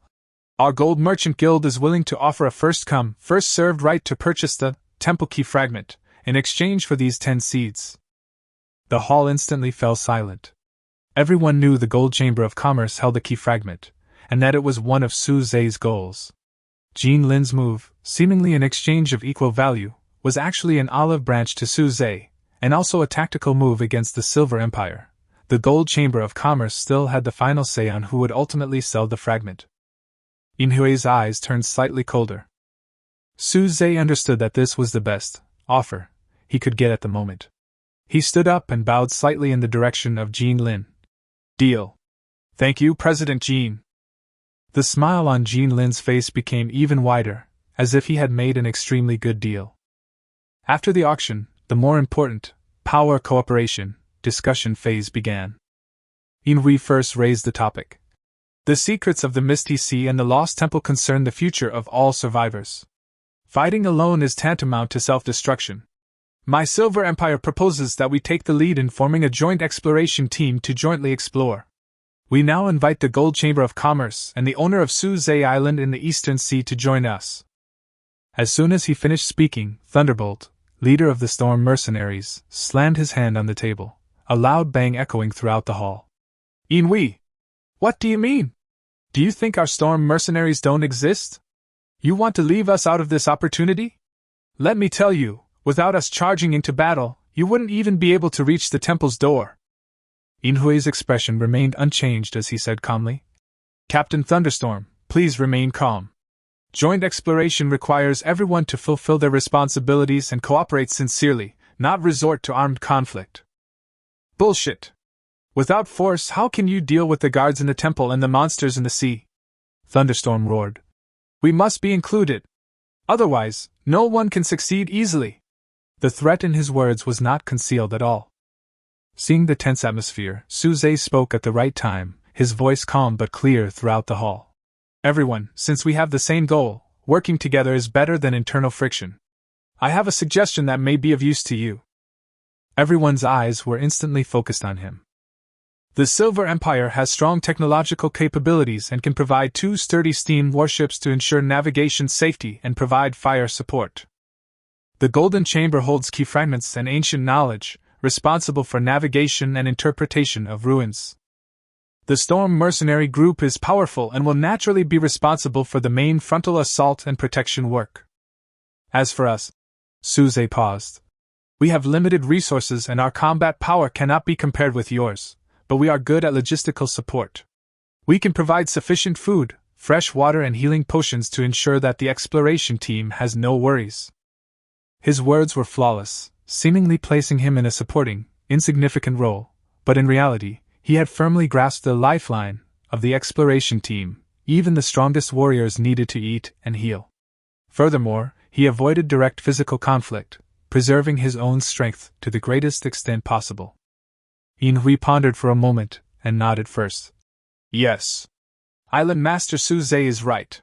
"Our Gold Merchant Guild is willing to offer a first-come, first-served right to purchase the Temple Key Fragment in exchange for these 10 seeds." The hall instantly fell silent. Everyone knew the Gold Chamber of Commerce held the key fragment, and that it was one of Su Zhe's goals. Jean Lin's move, seemingly an exchange of equal value, was actually an olive branch to Su Zhe, and also a tactical move against the Silver Empire. The Gold Chamber of Commerce still had the final say on who would ultimately sell the fragment. Inhui's eyes turned slightly colder. Su Zhe understood that this was the best offer he could get at the moment. He stood up and bowed slightly in the direction of Jean Lin. "Deal. Thank you, President Jean." The smile on Jean Lin's face became even wider, as if he had made an extremely good deal. After the auction, the more important, power cooperation, discussion phase began. Inhui first raised the topic. The secrets of the Misty Sea and the Lost Temple concern the future of all survivors. Fighting alone is tantamount to self-destruction. My Silver Empire proposes that we take the lead in forming a joint exploration team to jointly explore. We now invite the Gold Chamber of Commerce and the owner of Su Zhe Island in the Eastern Sea to join us. As soon as he finished speaking, Thunderbolt, leader of the Storm Mercenaries, slammed his hand on the table, a loud bang echoing throughout the hall. "Inhui! What do you mean? Do you think our Storm Mercenaries don't exist? You want to leave us out of this opportunity? Let me tell you, without us charging into battle, you wouldn't even be able to reach the temple's door." Inhui's expression remained unchanged as he said calmly, "Captain Thunderstorm, please remain calm. Joint exploration requires everyone to fulfill their responsibilities and cooperate sincerely, not resort to armed conflict." "Bullshit! Without force, how can you deal with the guards in the temple and the monsters in the sea?" Thunderstorm roared. "We must be included. Otherwise, no one can succeed easily." The threat in his words was not concealed at all. Seeing the tense atmosphere, Su Zhe spoke at the right time, his voice calm but clear throughout the hall. "Everyone, since we have the same goal, working together is better than internal friction. I have a suggestion that may be of use to you." Everyone's eyes were instantly focused on him. The Silver Empire has strong technological capabilities and can provide 2 sturdy steam warships to ensure navigation safety and provide fire support. The Golden Chamber holds key fragments and ancient knowledge, responsible for navigation and interpretation of ruins. The Storm Mercenary Group is powerful and will naturally be responsible for the main frontal assault and protection work. As for us, Suze paused. We have limited resources and our combat power cannot be compared with yours, but we are good at logistical support. We can provide sufficient food, fresh water and healing potions to ensure that the exploration team has no worries. His words were flawless, seemingly placing him in a supporting, insignificant role, but in reality, he had firmly grasped the lifeline of the exploration team. Even the strongest warriors needed to eat and heal. Furthermore, he avoided direct physical conflict, preserving his own strength to the greatest extent possible. Inhui pondered for a moment, and nodded first. Yes. Island Master Suze is right.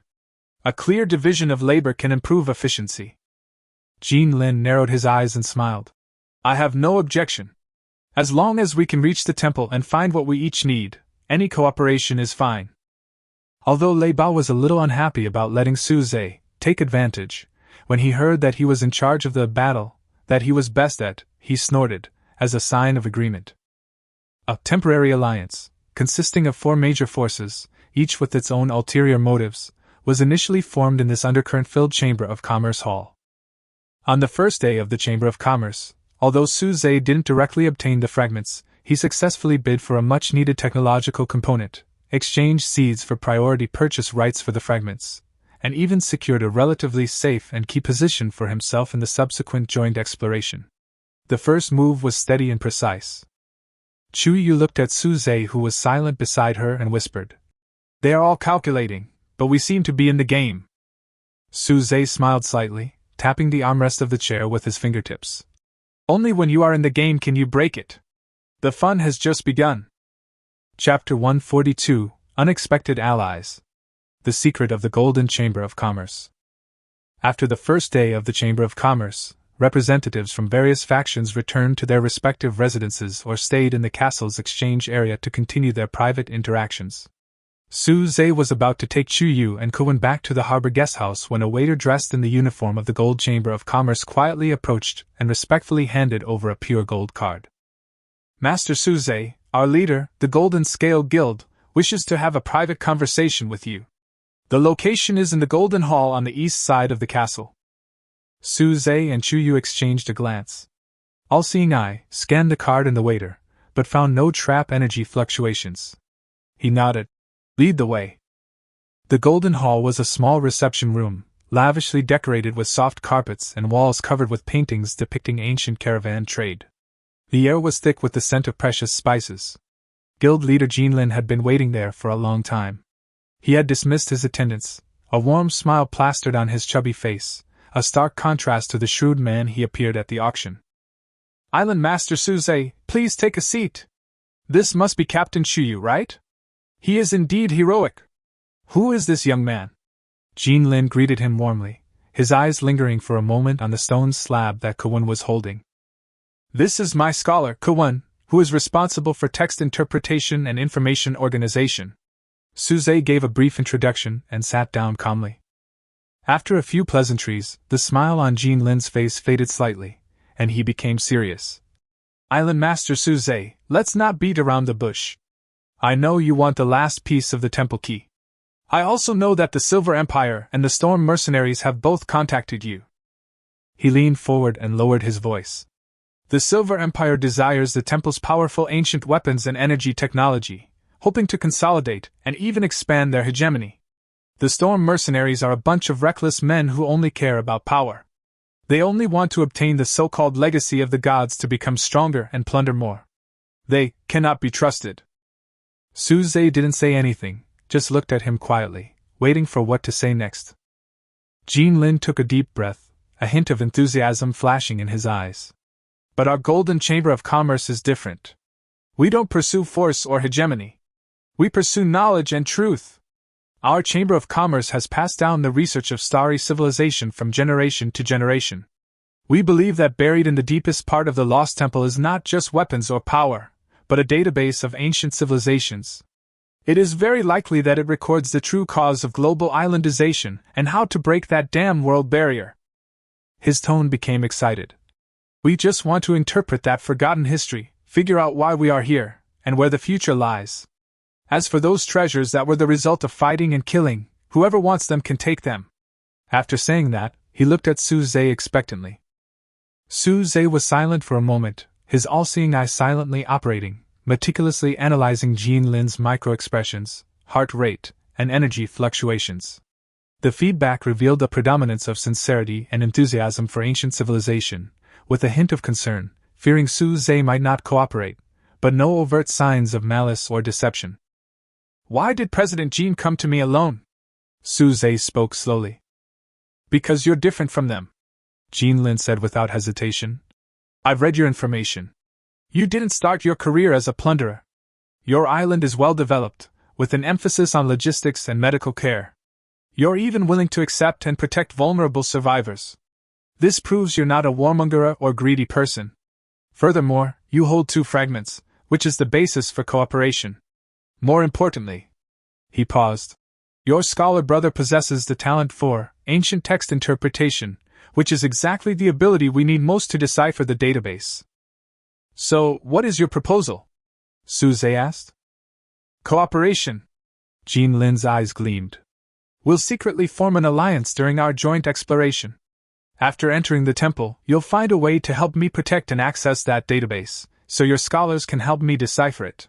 A clear division of labor can improve efficiency. Jean Lin narrowed his eyes and smiled. I have no objection. As long as we can reach the temple and find what we each need, any cooperation is fine. Although Lei Bao was a little unhappy about letting Suze take advantage, when he heard that he was in charge of the battle that he was best at, he snorted, as a sign of agreement. A temporary alliance, consisting of 4 major forces, each with its own ulterior motives, was initially formed in this undercurrent-filled Chamber of Commerce Hall. On the first day of the Chamber of Commerce, although Suze didn't directly obtain the fragments, he successfully bid for a much-needed technological component, exchanged seeds for priority purchase rights for the fragments, and even secured a relatively safe and key position for himself in the subsequent joint exploration. The first move was steady and precise. Chu Yu looked at Suze, who was silent beside her, and whispered, They are all calculating, but we seem to be in the game. Suze smiled slightly, tapping the armrest of the chair with his fingertips. Only when you are in the game can you break it. The fun has just begun. Chapter 142, Unexpected Allies. The Secret of the Golden Chamber of Commerce. After the first day of the Chamber of Commerce, representatives from various factions returned to their respective residences or stayed in the castle's exchange area to continue their private interactions. Suze was about to take Chu Yu and Kuwen back to the harbor guesthouse when a waiter dressed in the uniform of the Gold Chamber of Commerce quietly approached and respectfully handed over a pure gold card. Master Suze, our leader, the Golden Scale Guild, wishes to have a private conversation with you. The location is in the Golden Hall on the east side of the castle. Suze and Chu Yu exchanged a glance. All-seeing eye scanned the card and the waiter, but found no trap energy fluctuations. He nodded. Lead the way. The Golden Hall was a small reception room, lavishly decorated with soft carpets and walls covered with paintings depicting ancient caravan trade. The air was thick with the scent of precious spices. Guild leader Jean Lin had been waiting there for a long time. He had dismissed his attendants, a warm smile plastered on his chubby face, a stark contrast to the shrewd man he appeared at the auction. Island Master Suze, please take a seat. This must be Captain Chu Yu, right? He is indeed heroic. Who is this young man? Jean Lin greeted him warmly, his eyes lingering for a moment on the stone slab that Kuwen was holding. This is my scholar, Kuwen, who is responsible for text interpretation and information organization. Suze gave a brief introduction and sat down calmly. After a few pleasantries, the smile on Jean Lin's face faded slightly, and he became serious. Island Master Suze, let's not beat around the bush. I know you want the last piece of the temple key. I also know that the Silver Empire and the Storm Mercenaries have both contacted you. He leaned forward and lowered his voice. The Silver Empire desires the temple's powerful ancient weapons and energy technology, hoping to consolidate and even expand their hegemony. The Storm Mercenaries are a bunch of reckless men who only care about power. They only want to obtain the so-called legacy of the gods to become stronger and plunder more. They cannot be trusted. Suze didn't say anything, just looked at him quietly, waiting for what to say next. Jean Lin took a deep breath, a hint of enthusiasm flashing in his eyes. But our Golden Chamber of Commerce is different. We don't pursue force or hegemony. We pursue knowledge and truth. Our Chamber of Commerce has passed down the research of starry civilization from generation to generation. We believe that buried in the deepest part of the Lost Temple is not just weapons or power, but a database of ancient civilizations. It is very likely that it records the true cause of global islandization and how to break that damn world barrier. His tone became excited. We just want to interpret that forgotten history, figure out why we are here, and where the future lies. As for those treasures that were the result of fighting and killing, whoever wants them can take them. After saying that, he looked at Suze expectantly. Suze was silent for a moment, his all-seeing eye silently operating, meticulously analyzing Jean Lin's micro-expressions, heart rate, and energy fluctuations. The feedback revealed a predominance of sincerity and enthusiasm for ancient civilization, with a hint of concern, fearing Suze might not cooperate, but no overt signs of malice or deception. Why did President Jean come to me alone? Suze spoke slowly. Because you're different from them, Jean Lin said without hesitation. I've read your information. You didn't start your career as a plunderer. Your island is well developed, with an emphasis on logistics and medical care. You're even willing to accept and protect vulnerable survivors. This proves you're not a warmonger or greedy person. Furthermore, you hold 2 fragments, which is the basis for cooperation. More importantly, he paused, your scholar brother possesses the talent for ancient text interpretation, which is exactly the ability we need most to decipher the database. So, what is your proposal? Suze asked. Cooperation. Jean Lin's eyes gleamed. We'll secretly form an alliance during our joint exploration. After entering the temple, you'll find a way to help me protect and access that database, so your scholars can help me decipher it.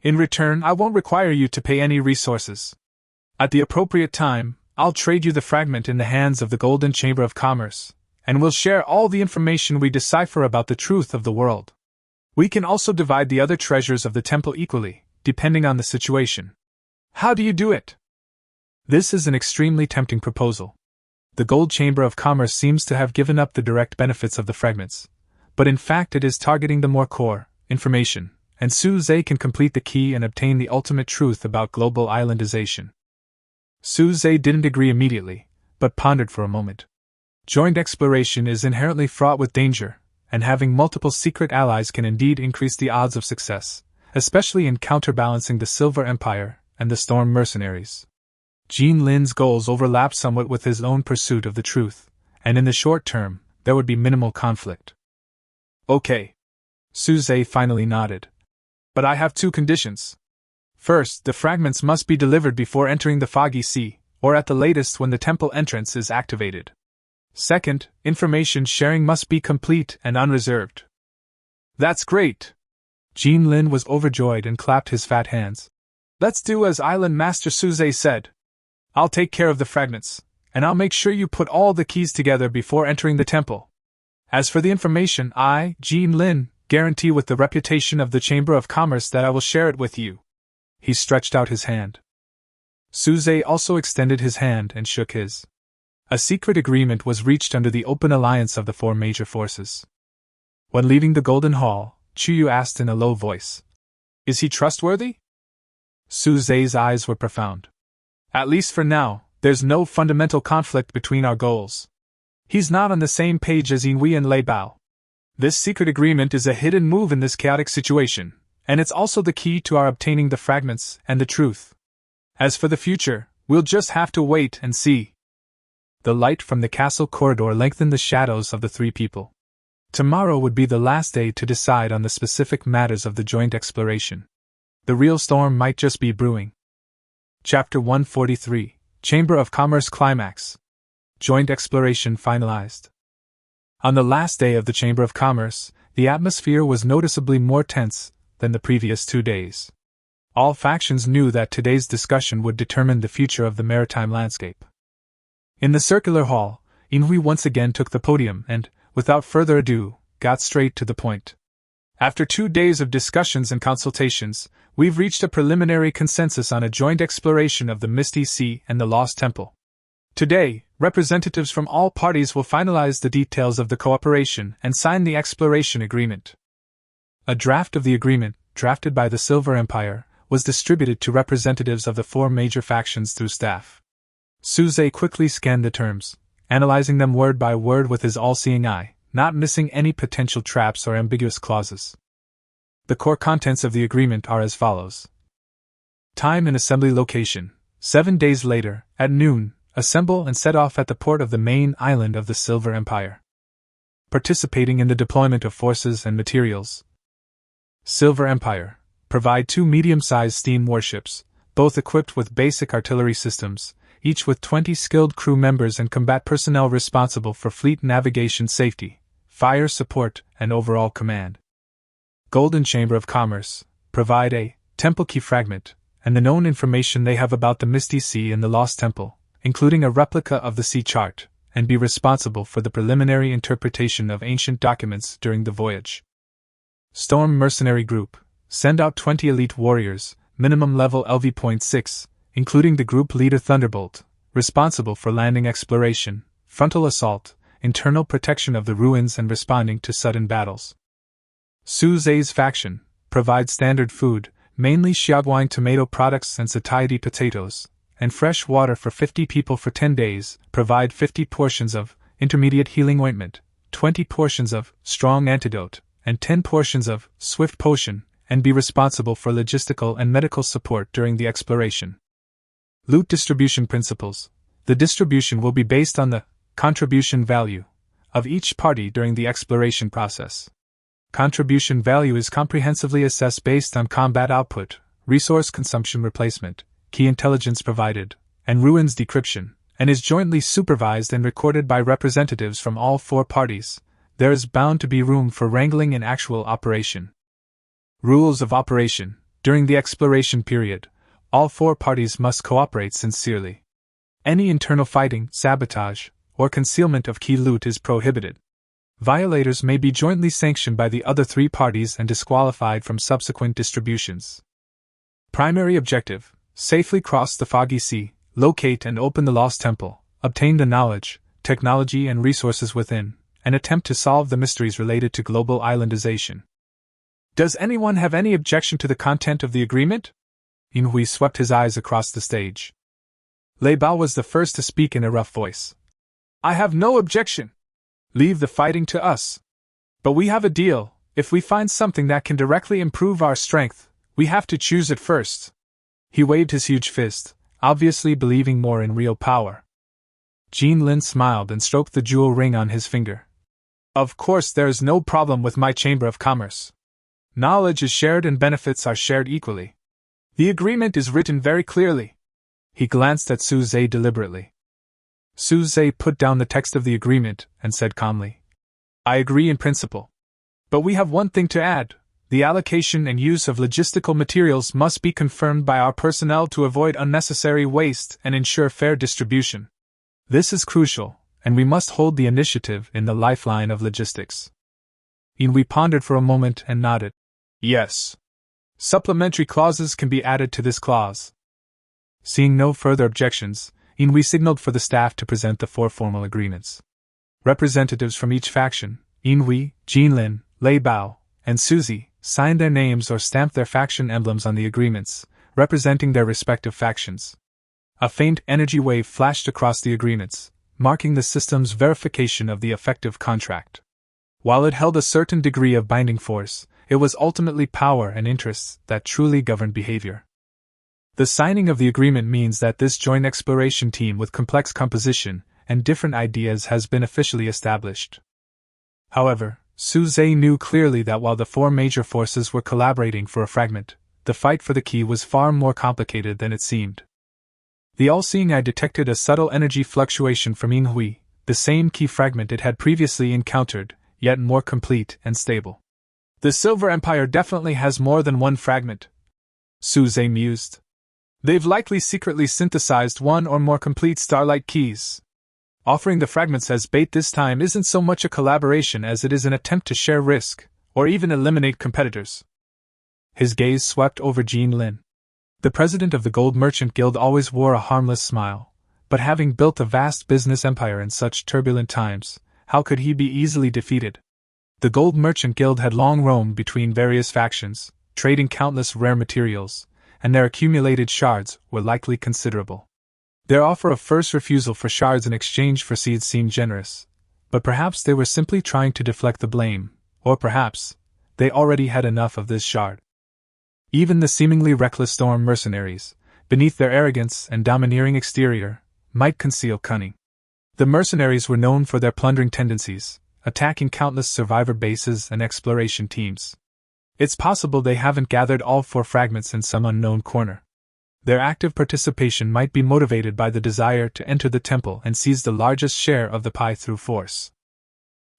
In return, I won't require you to pay any resources. At the appropriate time, I'll trade you the fragment in the hands of the Golden Chamber of Commerce, and we'll share all the information we decipher about the truth of the world. We can also divide the other treasures of the temple equally, depending on the situation. How do you do it? This is an extremely tempting proposal. The Gold Chamber of Commerce seems to have given up the direct benefits of the fragments, but in fact it is targeting the more core information, and Suze can complete the key and obtain the ultimate truth about global islandization. Suze didn't agree immediately, but pondered for a moment. Joint exploration is inherently fraught with danger, and having multiple secret allies can indeed increase the odds of success, especially in counterbalancing the Silver Empire and the Storm Mercenaries. Jean Lin's goals overlap somewhat with his own pursuit of the truth, and in the short term, there would be minimal conflict. Okay. Suze finally nodded. But I have 2 conditions. First, the fragments must be delivered before entering the Foggy Sea, or at the latest when the temple entrance is activated. Second, information sharing must be complete and unreserved. That's great! Jean Lin was overjoyed and clapped his fat hands. Let's do as Island Master Suze said. I'll take care of the fragments, and I'll make sure you put all the keys together before entering the temple. As for the information, I, Jean Lin, guarantee with the reputation of the Chamber of Commerce that I will share it with you. He stretched out his hand. Suze also extended his hand and shook his. A secret agreement was reached under the open alliance of the 4 major forces. When leaving the Golden Hall, Chuyu asked in a low voice, Is he trustworthy? Suze's eyes were profound. At least for now, there's no fundamental conflict between our goals. He's not on the same page as Inui and Lei Bao. This secret agreement is a hidden move in this chaotic situation, and it's also the key to our obtaining the fragments and the truth. As for the future, we'll just have to wait and see. The light from the castle corridor lengthened the shadows of the 3 people. Tomorrow would be the last day to decide on the specific matters of the joint exploration. The real storm might just be brewing. Chapter 143, Chamber of Commerce Climax. Joint exploration finalized. On the last day of the Chamber of Commerce, the atmosphere was noticeably more tense than the previous 2 days. All factions knew that today's discussion would determine the future of the maritime landscape. In the circular hall, Inui once again took the podium and, without further ado, got straight to the point. After 2 days of discussions and consultations, we've reached a preliminary consensus on a joint exploration of the Misty Sea and the Lost Temple. Today, representatives from all parties will finalize the details of the cooperation and sign the exploration agreement. A draft of the agreement, drafted by the Silver Empire, was distributed to representatives of the 4 major factions through staff. Suze quickly scanned the terms, analyzing them word by word with his all-seeing eye, not missing any potential traps or ambiguous clauses. The core contents of the agreement are as follows. Time and assembly location: 7 days later, at noon, assemble and set off at the port of the main island of the Silver Empire. Participating in the deployment of forces and materials. Silver Empire, provide 2 medium-sized steam warships, both equipped with basic artillery systems, each with 20 skilled crew members and combat personnel responsible for fleet navigation safety, fire support, and overall command. Golden Chamber of Commerce provide a temple key fragment and the known information they have about the Misty Sea and the Lost Temple, including a replica of the sea chart, and be responsible for the preliminary interpretation of ancient documents during the voyage. Storm Mercenary Group send out 20 elite warriors, minimum level LV.6, including the group leader Thunderbolt, responsible for landing exploration, frontal assault, internal protection of the ruins and responding to sudden battles. Su Zhe's faction provides standard food, mainly xiaoguang tomato products and satiety potatoes, and fresh water for 50 people for 10 days, provide 50 portions of intermediate healing ointment, 20 portions of strong antidote, and 10 portions of swift potion, and be responsible for logistical and medical support during the exploration. Loot distribution principles. The distribution will be based on the contribution value of each party during the exploration process. Contribution value is comprehensively assessed based on combat output, resource consumption replacement, key intelligence provided, and ruins decryption, and is jointly supervised and recorded by representatives from all 4 parties. There is bound to be room for wrangling in actual operation. Rules of operation. During the exploration period, all 4 parties must cooperate sincerely. Any internal fighting, sabotage, or concealment of key loot is prohibited. Violators may be jointly sanctioned by the other 3 parties and disqualified from subsequent distributions. Primary objective: safely cross the Foggy Sea, locate and open the Lost Temple, obtain the knowledge, technology and resources within, and attempt to solve the mysteries related to global islandization. Does anyone have any objection to the content of the agreement? Inhui swept his eyes across the stage. Lei Bao was the first to speak in a rough voice. I have no objection. Leave the fighting to us. But we have a deal: if we find something that can directly improve our strength, we have to choose it first. He waved his huge fist, obviously believing more in real power. Jean Lin smiled and stroked the jewel ring on his finger. Of course, there is no problem with my Chamber of Commerce. Knowledge is shared and benefits are shared equally. The agreement is written very clearly. He glanced at Su Zhe deliberately. Su Zhe put down the text of the agreement and said calmly, I agree in principle. But we have one thing to add: the allocation and use of logistical materials must be confirmed by our personnel to avoid unnecessary waste and ensure fair distribution. This is crucial, and we must hold the initiative in the lifeline of logistics. Inui pondered for a moment and nodded. Yes. Supplementary clauses can be added to this clause. Seeing no further objections, Inui signaled for the staff to present the 4 formal agreements. Representatives from each faction, Inui, Jinlin, Lei Bao, and Suzy, signed their names or stamped their faction emblems on the agreements, representing their respective factions. A faint energy wave flashed across the agreements, marking the system's verification of the effective contract. While it held a certain degree of binding force, it was ultimately power and interests that truly governed behavior. The signing of the agreement means that this joint exploration team with complex composition and different ideas has been officially established. However, Su Zhe knew clearly that while the 4 major forces were collaborating for a fragment, the fight for the key was far more complicated than it seemed. The all-seeing eye detected a subtle energy fluctuation from Inhui, the same key fragment it had previously encountered, yet more complete and stable. The Silver Empire definitely has more than one fragment, Su Zhe mused. They've likely secretly synthesized one or more complete Starlight keys. Offering the fragments as bait this time isn't so much a collaboration as it is an attempt to share risk, or even eliminate competitors. His gaze swept over Jean Lin. The president of the Gold Merchant Guild always wore a harmless smile, but having built a vast business empire in such turbulent times, how could he be easily defeated? The Gold Merchant Guild had long roamed between various factions, trading countless rare materials, and their accumulated shards were likely considerable. Their offer of first refusal for shards in exchange for seeds seemed generous, but perhaps they were simply trying to deflect the blame, or perhaps they already had enough of this shard. Even the seemingly reckless Storm mercenaries, beneath their arrogance and domineering exterior, might conceal cunning. The mercenaries were known for their plundering tendencies, attacking countless survivor bases and exploration teams. It's possible they haven't gathered all 4 fragments in some unknown corner. Their active participation might be motivated by the desire to enter the temple and seize the largest share of the pie through force.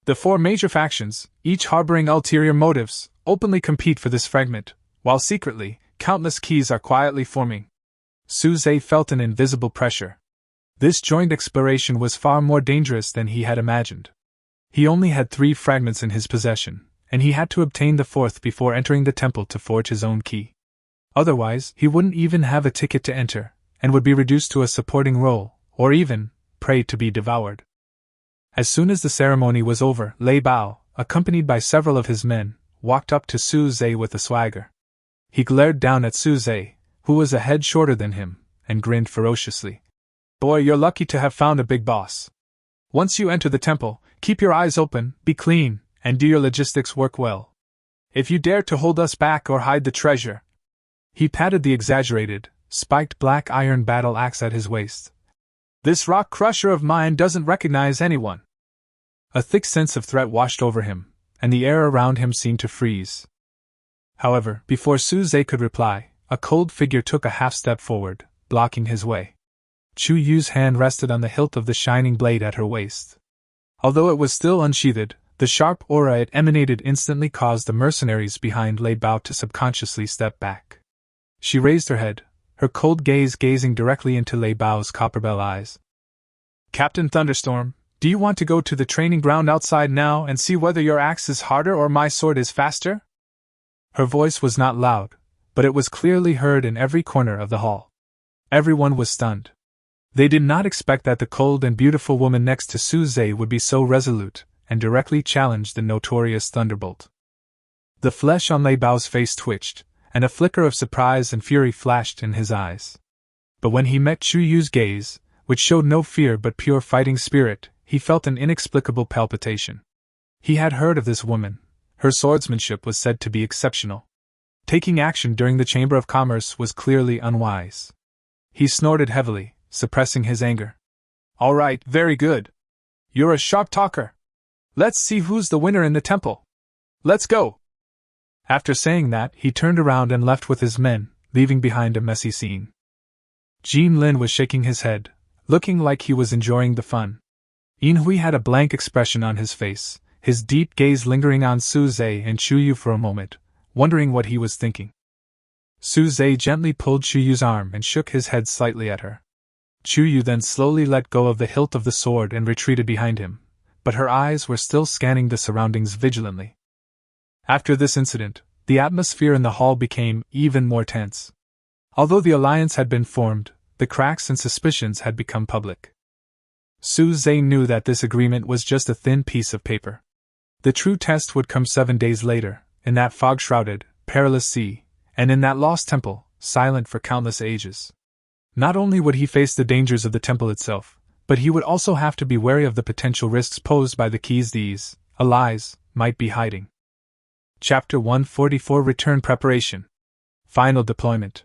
The 4 major factions, each harboring ulterior motives, openly compete for this fragment, while secretly, countless keys are quietly forming. Suze felt an invisible pressure. This joint exploration was far more dangerous than he had imagined. He only had 3 fragments in his possession, and he had to obtain the 4th before entering the temple to forge his own key. Otherwise, he wouldn't even have a ticket to enter, and would be reduced to a supporting role, or even, prey to be devoured. As soon as the ceremony was over, Lei Bao, accompanied by several of his men, walked up to Suze with a swagger. He glared down at Suze, who was a head shorter than him, and grinned ferociously. Boy, you're lucky to have found a big boss. Once you enter the temple, keep your eyes open, be clean, and do your logistics work well. If you dare to hold us back or hide the treasure. He patted the exaggerated, spiked black iron battle axe at his waist. This rock crusher of mine doesn't recognize anyone. A thick sense of threat washed over him, and the air around him seemed to freeze. However, before Suze could reply, a cold figure took a half-step forward, blocking his way. Chu Yu's hand rested on the hilt of the shining blade at her waist. Although it was still unsheathed, the sharp aura it emanated instantly caused the mercenaries behind Lei Bao to subconsciously step back. She raised her head, her cold gaze gazing directly into Lei Bao's copperbell eyes. Captain Thunderstorm, do you want to go to the training ground outside now and see whether your axe is harder or my sword is faster? Her voice was not loud, but it was clearly heard in every corner of the hall. Everyone was stunned. They did not expect that the cold and beautiful woman next to Suze would be so resolute, and directly challenge the notorious Thunderbolt. The flesh on Lei Bao's face twitched, and a flicker of surprise and fury flashed in his eyes. But when he met Chu Yu's gaze, which showed no fear but pure fighting spirit, he felt an inexplicable palpitation. He had heard of this woman. Her swordsmanship was said to be exceptional. Taking action during the Chamber of Commerce was clearly unwise. He snorted heavily, suppressing his anger. All right, very good. You're a sharp talker. Let's see who's the winner in the temple. Let's go. After saying that, he turned around and left with his men, leaving behind a messy scene. Jean Lin was shaking his head, looking like he was enjoying the fun. Yin Hui had a blank expression on his face, his deep gaze lingering on Suze and Chu Yu for a moment, wondering what he was thinking. Suze gently pulled Chu Yu's arm and shook his head slightly at her. Chu Yu then slowly let go of the hilt of the sword and retreated behind him, but her eyes were still scanning the surroundings vigilantly. After this incident, the atmosphere in the hall became even more tense. Although the alliance had been formed, the cracks and suspicions had become public. Suze knew that this agreement was just a thin piece of paper. The true test would come 7 days later, in that fog-shrouded, perilous sea, and in that lost temple, silent for countless ages. Not only would he face the dangers of the temple itself, but he would also have to be wary of the potential risks posed by the keys these allies might be hiding. Chapter 144 Return Preparation. Final Deployment.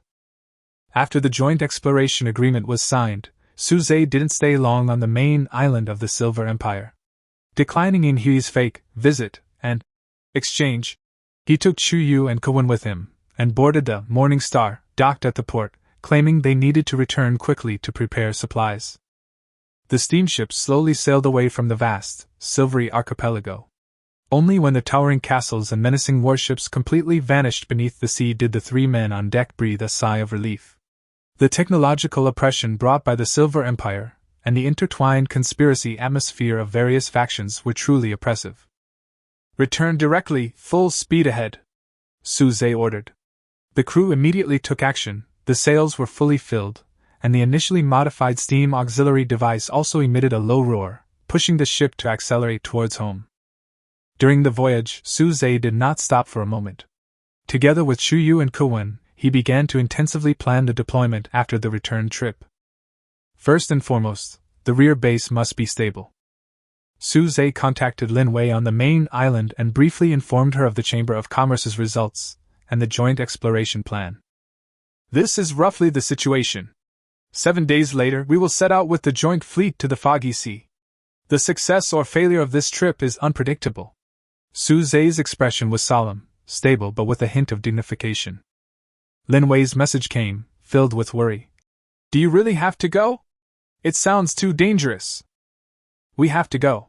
After the joint exploration agreement was signed, Suze didn't stay long on the main island of the Silver Empire. Declining Yin Hui's fake visit and exchange, he took Chu Yu and Kowun with him, and boarded the Morning Star, docked at the port, claiming they needed to return quickly to prepare supplies. The steamship slowly sailed away from the vast, silvery archipelago. Only when the towering castles and menacing warships completely vanished beneath the sea did the 3 men on deck breathe a sigh of relief. The technological oppression brought by the Silver Empire, and the intertwined conspiracy atmosphere of various factions were truly oppressive. Return directly, full speed ahead, Suze ordered. The crew immediately took action, the sails were fully filled, and the initially modified steam auxiliary device also emitted a low roar, pushing the ship to accelerate towards home. During the voyage, Suze did not stop for a moment. Together with Chu Yu and Kowun, he began to intensively plan the deployment after the return trip. First and foremost, the rear base must be stable. Suze contacted Lin Wei on the main island and briefly informed her of the Chamber of Commerce's results and the joint exploration plan. This is roughly the situation. 7 days later, we will set out with the joint fleet to the Foggy Sea. The success or failure of this trip is unpredictable. Suze's expression was solemn, stable but with a hint of dignification. Lin Wei's message came, filled with worry. Do you really have to go? It sounds too dangerous. We have to go.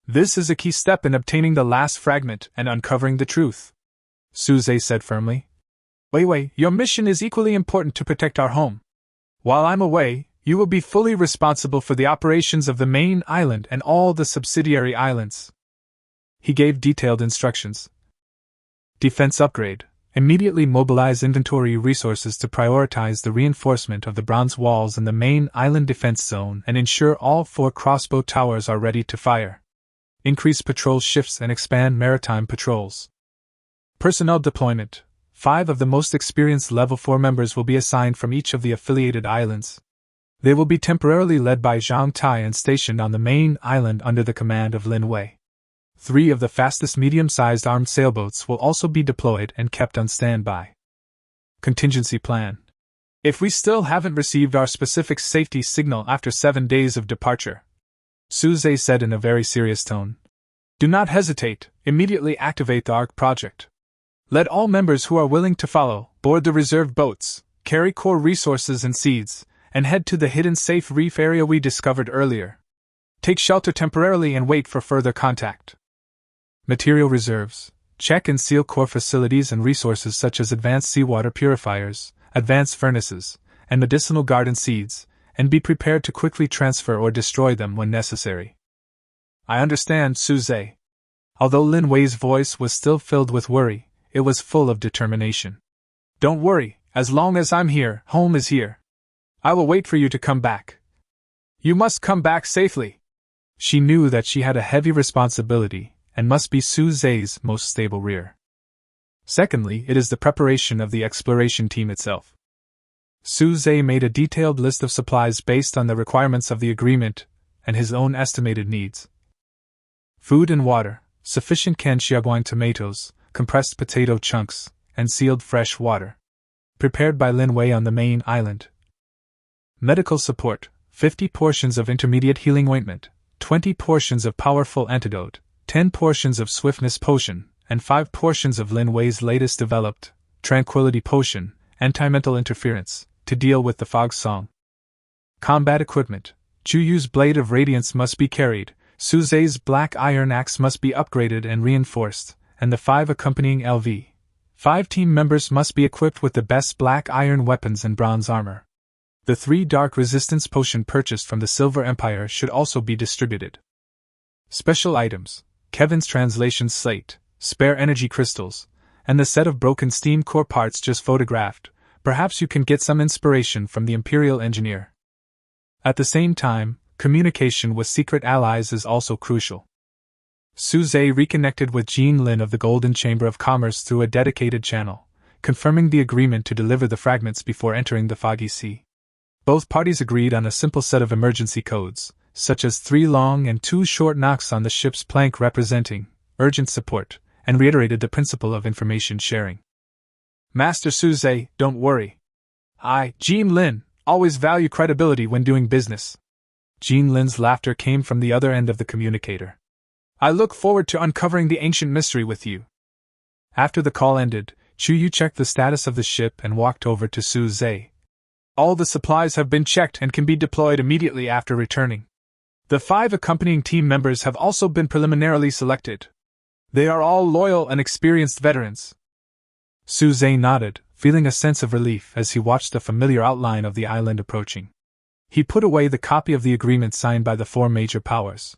This is a key step in obtaining the last fragment and uncovering the truth, Suze said firmly. Wei, your mission is equally important to protect our home. While I'm away, you will be fully responsible for the operations of the main island and all the subsidiary islands. He gave detailed instructions. Defense upgrade. Immediately mobilize inventory resources to prioritize the reinforcement of the bronze walls in the main island defense zone and ensure all 4 crossbow towers are ready to fire. Increase patrol shifts and expand maritime patrols. Personnel deployment. 5 of the most experienced Level 4 members will be assigned from each of the affiliated islands. They will be temporarily led by Zhang Tai and stationed on the main island under the command of Lin Wei. 3 of the fastest medium-sized armed sailboats will also be deployed and kept on standby. Contingency plan. If we still haven't received our specific safety signal after 7 days of departure, Suze said in a very serious tone, do not hesitate, immediately activate the ARC project. Let all members who are willing to follow board the reserve boats, carry core resources and seeds, and head to the hidden safe reef area we discovered earlier. Take shelter temporarily and wait for further contact. Material reserves. Check and seal core facilities and resources such as advanced seawater purifiers, advanced furnaces, and medicinal garden seeds, and be prepared to quickly transfer or destroy them when necessary. I understand, Suze. Although Lin Wei's voice was still filled with worry, it was full of determination. Don't worry, as long as I'm here, home is here. I will wait for you to come back. You must come back safely. She knew that she had a heavy responsibility and must be Suze's most stable rear. Secondly, it is the preparation of the exploration team itself. Suze made a detailed list of supplies based on the requirements of the agreement and his own estimated needs. Food and water, sufficient canned xiaoguang tomatoes, compressed potato chunks, and sealed fresh water. Prepared by Lin Wei on the main island. Medical support, 50 portions of intermediate healing ointment, 20 portions of powerful antidote, 10 portions of swiftness potion, and 5 portions of Lin Wei's latest developed, tranquility potion, anti-mental interference, to deal with the fog song. Combat equipment, Chu Yu's blade of radiance must be carried, Suze's black iron axe must be upgraded and reinforced, and the 5 accompanying LV.5 team members must be equipped with the best black iron weapons and bronze armor. The 3 dark resistance potion purchased from the Silver Empire should also be distributed. Special items, Kevin's translation slate, spare energy crystals, and the set of broken steam core parts just photographed. Perhaps you can get some inspiration from the Imperial Engineer. At the same time, communication with secret allies is also crucial. Suze reconnected with Jean Lin of the Golden Chamber of Commerce through a dedicated channel, confirming the agreement to deliver the fragments before entering the Foggy Sea. Both parties agreed on a simple set of emergency codes, such as 3 long and 2 short knocks on the ship's plank representing urgent support, and reiterated the principle of information sharing. Master Suze, don't worry. I, Jean Lin, always value credibility when doing business. Jean Lin's laughter came from the other end of the communicator. I look forward to uncovering the ancient mystery with you. After the call ended, Chu Yu checked the status of the ship and walked over to Suze. All the supplies have been checked and can be deployed immediately after returning. The 5 accompanying team members have also been preliminarily selected. They are all loyal and experienced veterans. Suze nodded, feeling a sense of relief as he watched the familiar outline of the island approaching. He put away the copy of the agreement signed by the 4 major powers.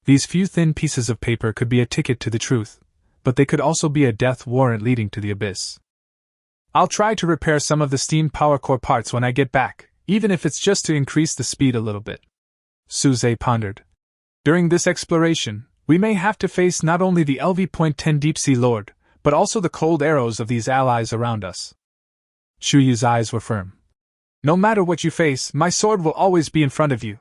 These few thin pieces of paper could be a ticket to the truth, but they could also be a death warrant leading to the abyss. I'll try to repair some of the steam power core parts when I get back, even if it's just to increase the speed a little bit. Suze pondered. During this exploration, we may have to face not only the LV.10 Deep Sea Lord, but also the cold arrows of these allies around us. Shu Yu's eyes were firm. No matter what you face, my sword will always be in front of you.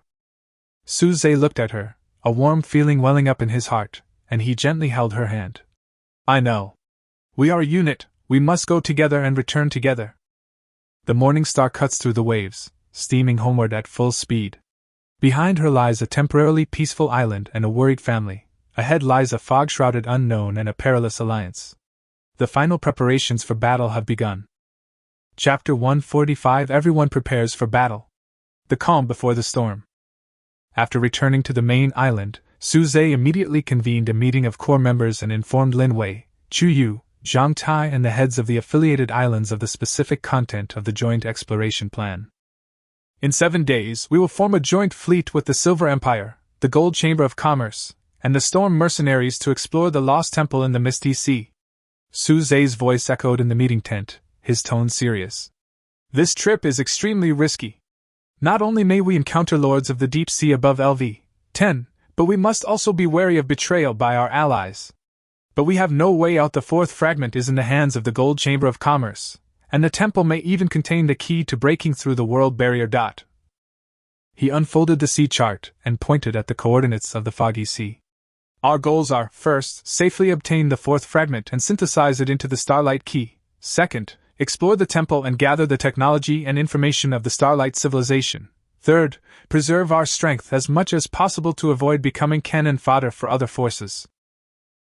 Suze looked at her, a warm feeling welling up in his heart, and he gently held her hand. I know. We are a unit, we must go together and return together. The morning star cuts through the waves, steaming homeward at full speed. Behind her lies a temporarily peaceful island and a worried family. Ahead lies a fog-shrouded unknown and a perilous alliance. The final preparations for battle have begun. Chapter 145. Everyone prepares for battle. The calm before the storm. After returning to the main island, Suze immediately convened a meeting of core members and informed Lin Wei, Chu Yu, Zhang Tai and the heads of the affiliated islands of the specific content of the joint exploration plan. In 7 days, we will form a joint fleet with the Silver Empire, the Gold Chamber of Commerce, and the Storm Mercenaries to explore the Lost Temple in the Misty Sea. Suze's voice echoed in the meeting tent, his tone serious. This trip is extremely risky. Not only may we encounter lords of the deep sea above LV-10, but we must also be wary of betrayal by our allies. But we have no way out. The fourth fragment is in the hands of the Gold Chamber of Commerce, and the temple may even contain the key to breaking through the world barrier. He unfolded the sea chart and pointed at the coordinates of the foggy sea. Our goals are, first, safely obtain the fourth fragment and synthesize it into the Starlight Key. Second, explore the temple and gather the technology and information of the Starlight civilization. Third, preserve our strength as much as possible to avoid becoming cannon fodder for other forces.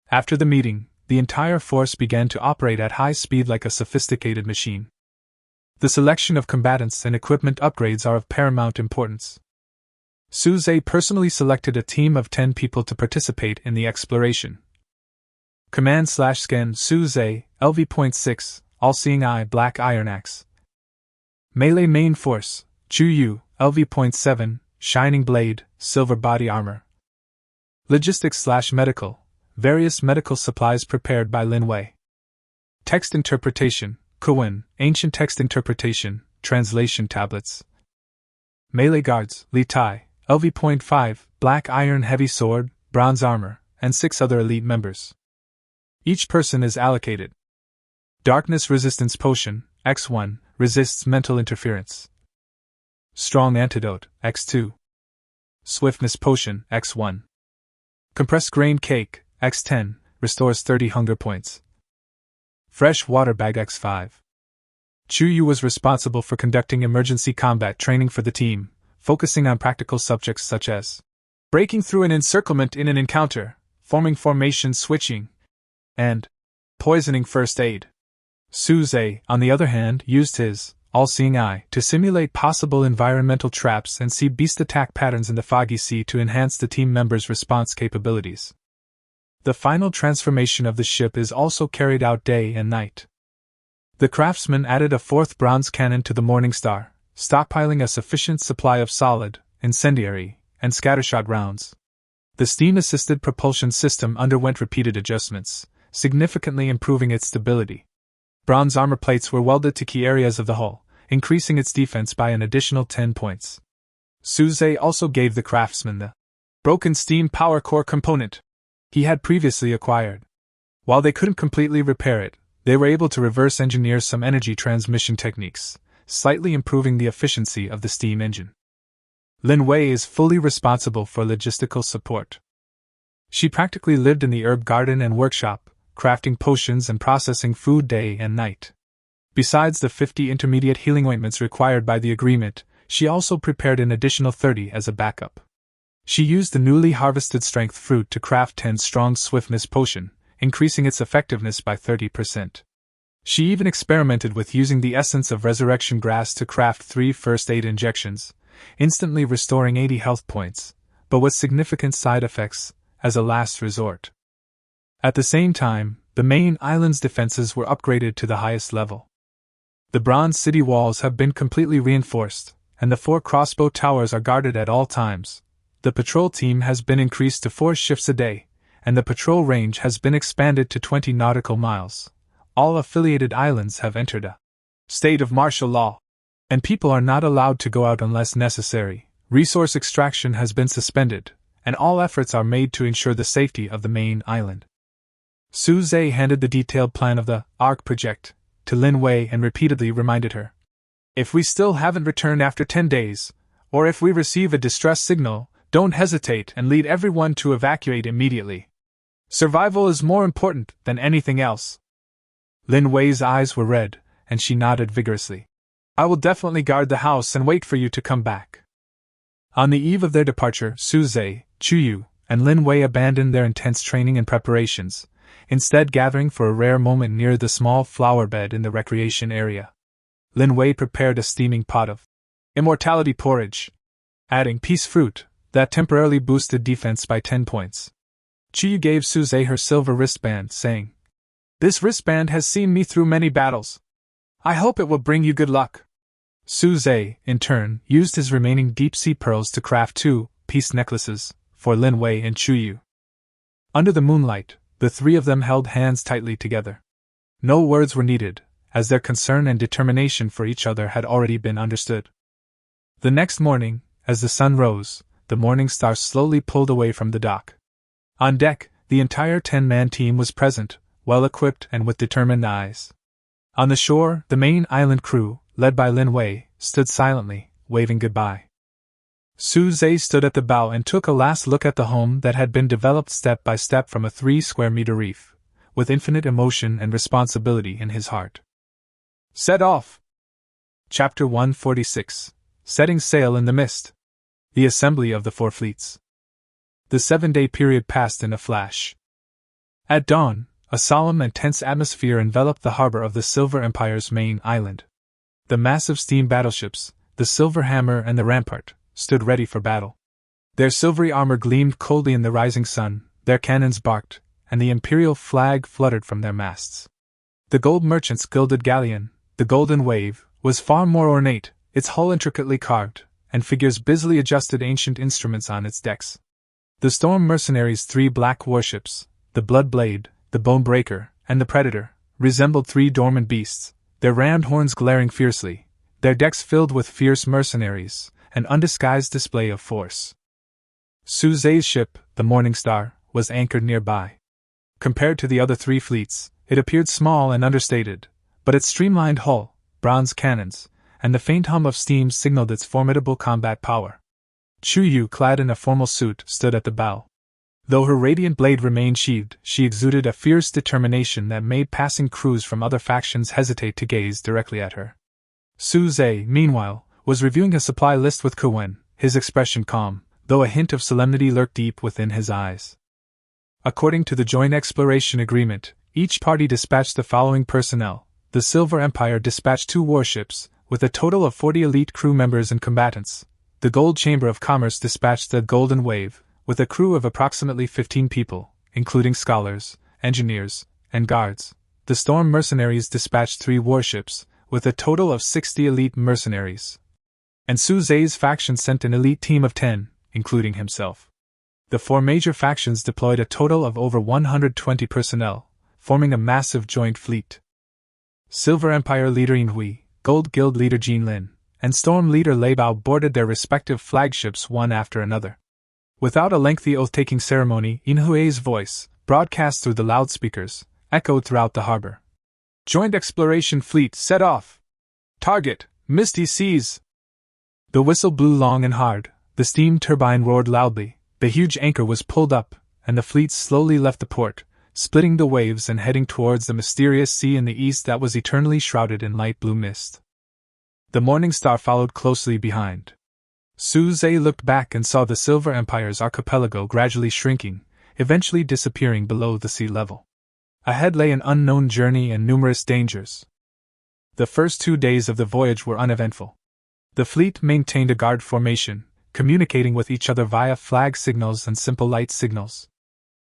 After the meeting, the entire force began to operate at high speed like a sophisticated machine. The selection of combatants and equipment upgrades are of paramount importance. Suze personally selected a team of 10 people to participate in the exploration. Command/Scan Suze, LV.6, All-Seeing Eye Black Iron Axe. Melee Main Force, Chu Yu, LV.7, Shining Blade, Silver Body Armor. Logistics/Medical, various medical supplies prepared by Lin Wei. Text Interpretation, Kowin, Ancient Text Interpretation, Translation Tablets. Melee Guards, Li Tai, LV.5, Black Iron Heavy Sword, Bronze Armor, and 6 other elite members. Each person is allocated. Darkness Resistance Potion, X1, resists mental interference. Strong Antidote, X2. Swiftness Potion, X1. Compressed Grain Cake, X10, restores 30 hunger points. Fresh Water Bag X5. Chu Yu was responsible for conducting emergency combat training for the team, focusing on practical subjects such as breaking through an encirclement in an encounter, forming formation switching, and poisoning first aid. Suze, on the other hand, used his all-seeing eye to simulate possible environmental traps and see beast attack patterns in the foggy sea to enhance the team members' response capabilities. The final transformation of the ship is also carried out day and night. The craftsman added a 4th bronze cannon to the Morning Star, stockpiling a sufficient supply of solid, incendiary, and scattershot rounds. The steam-assisted propulsion system underwent repeated adjustments, significantly improving its stability. Bronze armor plates were welded to key areas of the hull, increasing its defense by an additional 10 points. Suze also gave the craftsman the broken steam power core component he had previously acquired. While they couldn't completely repair it, they were able to reverse engineer some energy transmission techniques, slightly improving the efficiency of the steam engine. Lin Wei is fully responsible for logistical support. She practically lived in the herb garden and workshop, crafting potions and processing food day and night. Besides the 50 intermediate healing ointments required by the agreement, she also prepared an additional 30 as a backup. She used the newly harvested strength fruit to craft 10 strong swiftness potion, increasing its effectiveness by 30%. She even experimented with using the essence of resurrection grass to craft 3 first aid injections, instantly restoring 80 health points, but with significant side effects, as a last resort. At the same time, the main island's defenses were upgraded to the highest level. The bronze city walls have been completely reinforced, and the 4 crossbow towers are guarded at all times. The patrol team has been increased to 4 shifts a day, and the patrol range has been expanded to 20 nautical miles. All affiliated islands have entered a state of martial law, and people are not allowed to go out unless necessary. Resource extraction has been suspended, and all efforts are made to ensure the safety of the main island. Suze handed the detailed plan of the ARC project to Lin Wei and repeatedly reminded her. If we still haven't returned after 10 days, or if we receive a distress signal, don't hesitate and lead everyone to evacuate immediately. Survival is more important than anything else. Lin Wei's eyes were red, and she nodded vigorously. I will definitely guard the house and wait for you to come back. On the eve of their departure, Suze, Chu Yu, and Lin Wei abandoned their intense training and preparations, instead gathering for a rare moment near the small flower bed in the recreation area. Lin Wei prepared a steaming pot of immortality porridge, adding peace fruit that temporarily boosted defense by 10 points. Chu gave Suze her silver wristband, saying, "This wristband has seen me through many battles. I hope it will bring you good luck." Suze, in turn, used his remaining deep-sea pearls to craft 2 peace necklaces for Lin Wei and Chuyu. Under the moonlight, the three of them held hands tightly together. No words were needed, as their concern and determination for each other had already been understood. The next morning, as the sun rose, the Morning Star slowly pulled away from the dock. On deck, the entire 10-man team was present, well-equipped and with determined eyes. On the shore, the main island crew, led by Lin Wei, stood silently, waving goodbye. Suze stood at the bow and took a last look at the home that had been developed step by step from a 3-square-meter reef, with infinite emotion and responsibility in his heart. Set off! Chapter 146. Setting Sail in the Mist. The Assembly of the Four Fleets. The 7-day period passed in a flash. At dawn, a solemn and tense atmosphere enveloped the harbor of the Silver Empire's main island. The massive steam battleships, the Silver Hammer and the Rampart, stood ready for battle. Their silvery armor gleamed coldly in the rising sun, their cannons barked, and the imperial flag fluttered from their masts. The gold merchant's gilded galleon, the Golden Wave, was far more ornate, its hull intricately carved, and figures busily adjusted ancient instruments on its decks. The Storm Mercenaries' 3 black warships, the Blood Blade, the Bone Breaker, and the Predator, resembled 3 dormant beasts, their rammed horns glaring fiercely, their decks filled with fierce mercenaries, an undisguised display of force. Suze's ship, the Morning Star, was anchored nearby. Compared to the other 3 fleets, it appeared small and understated, but its streamlined hull, bronze cannons, and the faint hum of steam signaled its formidable combat power. Chuyu, clad in a formal suit, stood at the bow. Though her radiant blade remained sheathed, she exuded a fierce determination that made passing crews from other factions hesitate to gaze directly at her. Suze, meanwhile, was reviewing a supply list with Kuwen, his expression calm, though a hint of solemnity lurked deep within his eyes. According to the Joint Exploration Agreement, each party dispatched the following personnel. The Silver Empire dispatched 2 warships, with a total of 40 elite crew members and combatants. The Gold Chamber of Commerce dispatched the Golden Wave, with a crew of approximately 15 people, including scholars, engineers, and guards. The Storm Mercenaries dispatched 3 warships, with a total of 60 elite mercenaries. And Suze's faction sent an elite team of 10, including himself. The 4 major factions deployed a total of over 120 personnel, forming a massive joint fleet. Silver Empire leader Yinhui, Gold Guild leader Jin Lin, and Storm leader Lei Bao boarded their respective flagships one after another. Without a lengthy oath-taking ceremony, Yinhui's voice, broadcast through the loudspeakers, echoed throughout the harbor. Joint Exploration Fleet set off! Target, Misty Seas! The whistle blew long and hard, the steam turbine roared loudly, the huge anchor was pulled up, and the fleet slowly left the port, splitting the waves and heading towards the mysterious sea in the east that was eternally shrouded in light blue mist. The Morning Star followed closely behind. Suze looked back and saw the Silver Empire's archipelago gradually shrinking, eventually disappearing below the sea level. Ahead lay an unknown journey and numerous dangers. The first 2 days of the voyage were uneventful. The fleet maintained a guard formation, communicating with each other via flag signals and simple light signals.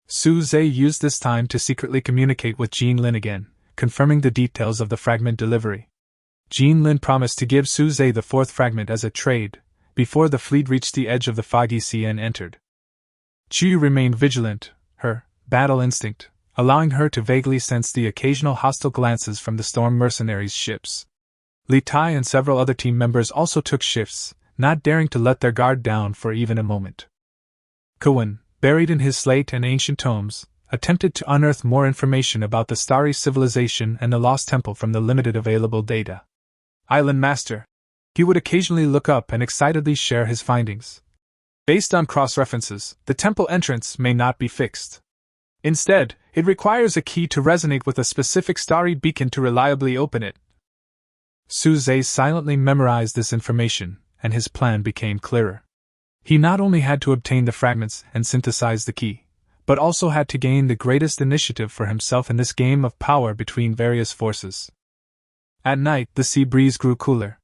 Suze used this time to secretly communicate with Jin Lin again, confirming the details of the fragment delivery. Jin Lin promised to give Suze the 4th fragment as a trade, before the fleet reached the edge of the foggy sea and entered. Chu remained vigilant, her battle instinct allowing her to vaguely sense the occasional hostile glances from the Storm Mercenaries' ships. Li Tai and several other team members also took shifts, not daring to let their guard down for even a moment. Kuwen, buried in his slate and ancient tomes, attempted to unearth more information about the starry civilization and the lost temple from the limited available data. Island Master. He would occasionally look up and excitedly share his findings. Based on cross-references, the temple entrance may not be fixed. Instead, it requires a key to resonate with a specific starry beacon to reliably open it. Suze silently memorized this information, and his plan became clearer. He not only had to obtain the fragments and synthesize the key, but also had to gain the greatest initiative for himself in this game of power between various forces. At night, the sea breeze grew cooler.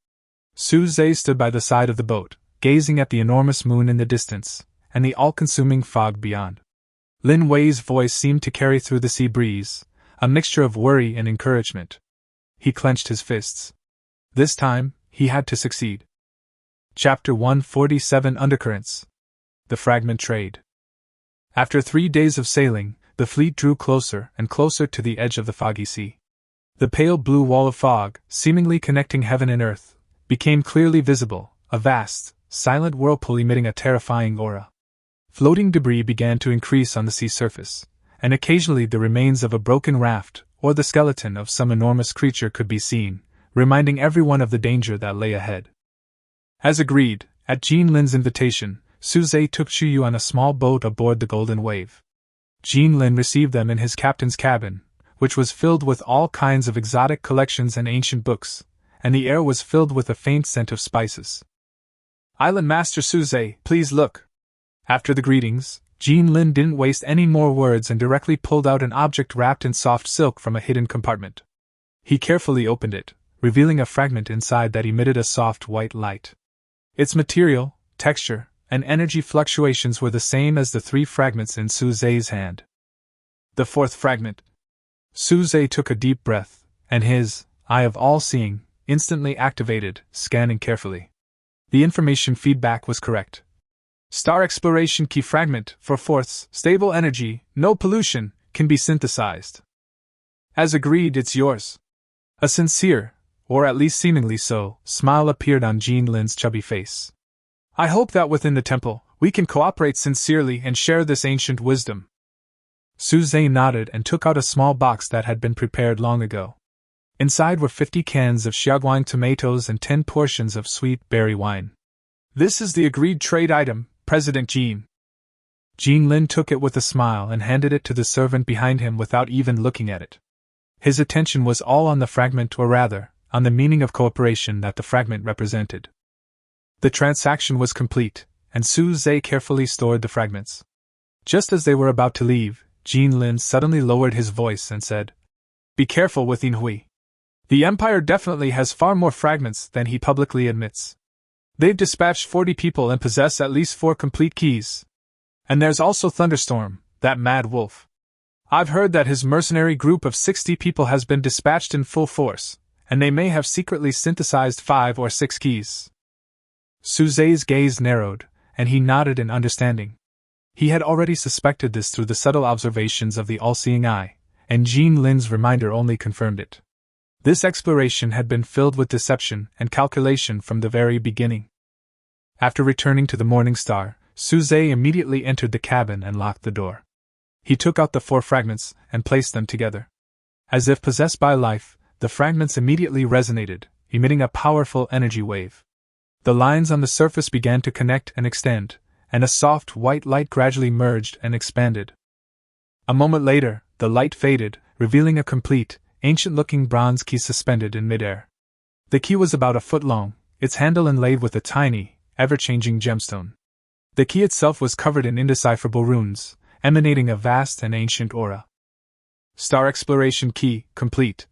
Su-zhe stood by the side of the boat, gazing at the enormous moon in the distance, and the all-consuming fog beyond. Lin Wei's voice seemed to carry through the sea breeze, a mixture of worry and encouragement. He clenched his fists. This time, he had to succeed. Chapter 147 Undercurrents. The Fragment Trade. After 3 days of sailing, the fleet drew closer and closer to the edge of the foggy sea. The pale blue wall of fog, seemingly connecting heaven and earth, became clearly visible, a vast, silent whirlpool emitting a terrifying aura. Floating debris began to increase on the sea surface, and occasionally the remains of a broken raft or the skeleton of some enormous creature could be seen, reminding everyone of the danger that lay ahead. As agreed, at Jean Lin's invitation, Su-zhe took Chuyu on a small boat aboard the Golden Wave. Jean Lin received them in his captain's cabin, which was filled with all kinds of exotic collections and ancient books, and the air was filled with a faint scent of spices. "Island Master Su-zhe, please look." After the greetings, Jean Lin didn't waste any more words and directly pulled out an object wrapped in soft silk from a hidden compartment. He carefully opened it, revealing a fragment inside that emitted a soft white light. Its material, texture, and energy fluctuations were the same as the 3 fragments in Su-zhe's hand. The 4th fragment. Su-zhe took a deep breath, and his eye of all-seeing instantly activated, scanning carefully. The information feedback was correct. Star exploration key fragment, 4/4, stable energy, no pollution, can be synthesized. As agreed, it's yours. A sincere, or at least seemingly so, smile appeared on Jean Lin's chubby face. I hope that within the temple, we can cooperate sincerely and share this ancient wisdom. Su-zhe nodded and took out a small box that had been prepared long ago. Inside were 50 cans of xiaoguang tomatoes and 10 portions of sweet berry wine. This is the agreed trade item, President Jean. Jean Lin took it with a smile and handed it to the servant behind him without even looking at it. His attention was all on the fragment, or rather, on the meaning of cooperation that the fragment represented. The transaction was complete, and Su-zhe carefully stored the fragments. Just as they were about to leave, Jean Lin suddenly lowered his voice and said, "Be careful with Yinhui. The Empire definitely has far more fragments than he publicly admits. They've dispatched 40 people and possess at least 4 complete keys. And there's also Thunderstorm, that mad wolf. I've heard that his mercenary group of 60 people has been dispatched in full force, and they may have secretly synthesized 5 or 6 keys." Su-zhe's gaze narrowed, and he nodded in understanding. He had already suspected this through the subtle observations of the all-seeing eye, and Jean Lin's reminder only confirmed it. This exploration had been filled with deception and calculation from the very beginning. After returning to the Morning Star, Su-zhe immediately entered the cabin and locked the door. He took out the 4 fragments and placed them together. As if possessed by life, the fragments immediately resonated, emitting a powerful energy wave. The lines on the surface began to connect and extend, and a soft white light gradually merged and expanded. A moment later, the light faded, revealing a complete, ancient-looking bronze key suspended in midair. The key was about a foot long, its handle inlaid with a tiny, ever-changing gemstone. The key itself was covered in indecipherable runes, emanating a vast and ancient aura. Star exploration key, complete.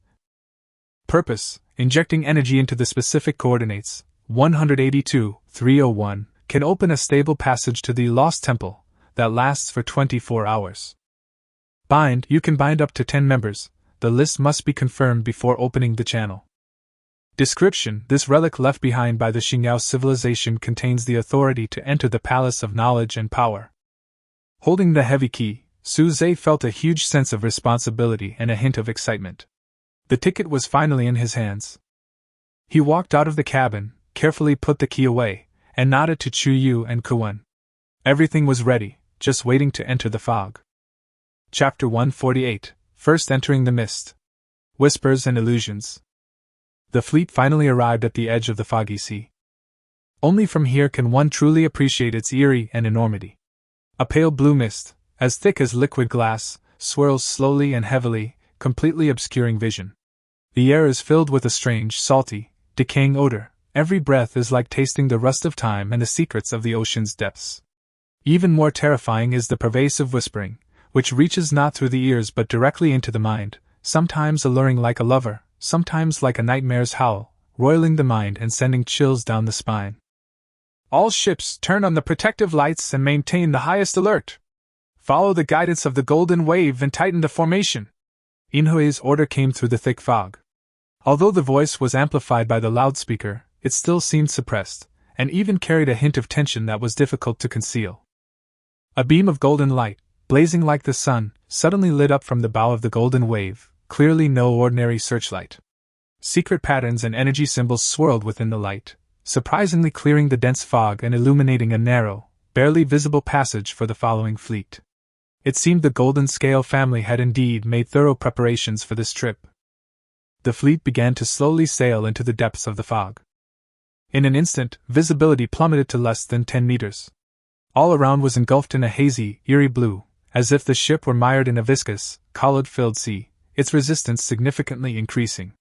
Purpose: injecting energy into the specific coordinates, 182-301, can open a stable passage to the Lost Temple that lasts for 24 hours. Bind: you can bind up to 10 members. The list must be confirmed before opening the channel. Description: this relic left behind by the Xingyao civilization contains the authority to enter the Palace of Knowledge and Power. Holding the heavy key, Su-zhe felt a huge sense of responsibility and a hint of excitement. The ticket was finally in his hands. He walked out of the cabin, carefully put the key away, and nodded to Chuyu and Kuwen. Everything was ready, just waiting to enter the fog. Chapter 148. First entering the mist. Whispers and illusions. The fleet finally arrived at the edge of the foggy sea. Only from here can one truly appreciate its eerie and enormity. A pale blue mist, as thick as liquid glass, swirls slowly and heavily, completely obscuring vision. The air is filled with a strange, salty, decaying odor. Every breath is like tasting the rust of time and the secrets of the ocean's depths. Even more terrifying is the pervasive whispering, which reaches not through the ears but directly into the mind, sometimes alluring like a lover, sometimes like a nightmare's howl, roiling the mind and sending chills down the spine. All ships turn on the protective lights and maintain the highest alert. Follow the guidance of the golden wave and tighten the formation. Inhue's order came through the thick fog. Although the voice was amplified by the loudspeaker, it still seemed suppressed, and even carried a hint of tension that was difficult to conceal. A beam of golden light, blazing like the sun, suddenly lit up from the bow of the golden wave, clearly no ordinary searchlight. Secret patterns and energy symbols swirled within the light, surprisingly clearing the dense fog and illuminating a narrow, barely visible passage for the following fleet. It seemed the Golden Scale family had indeed made thorough preparations for this trip. The fleet began to slowly sail into the depths of the fog. In an instant, visibility plummeted to less than 10 meters. All around was engulfed in a hazy, eerie blue, as if the ship were mired in a viscous, colloid-filled sea, its resistance significantly increasing.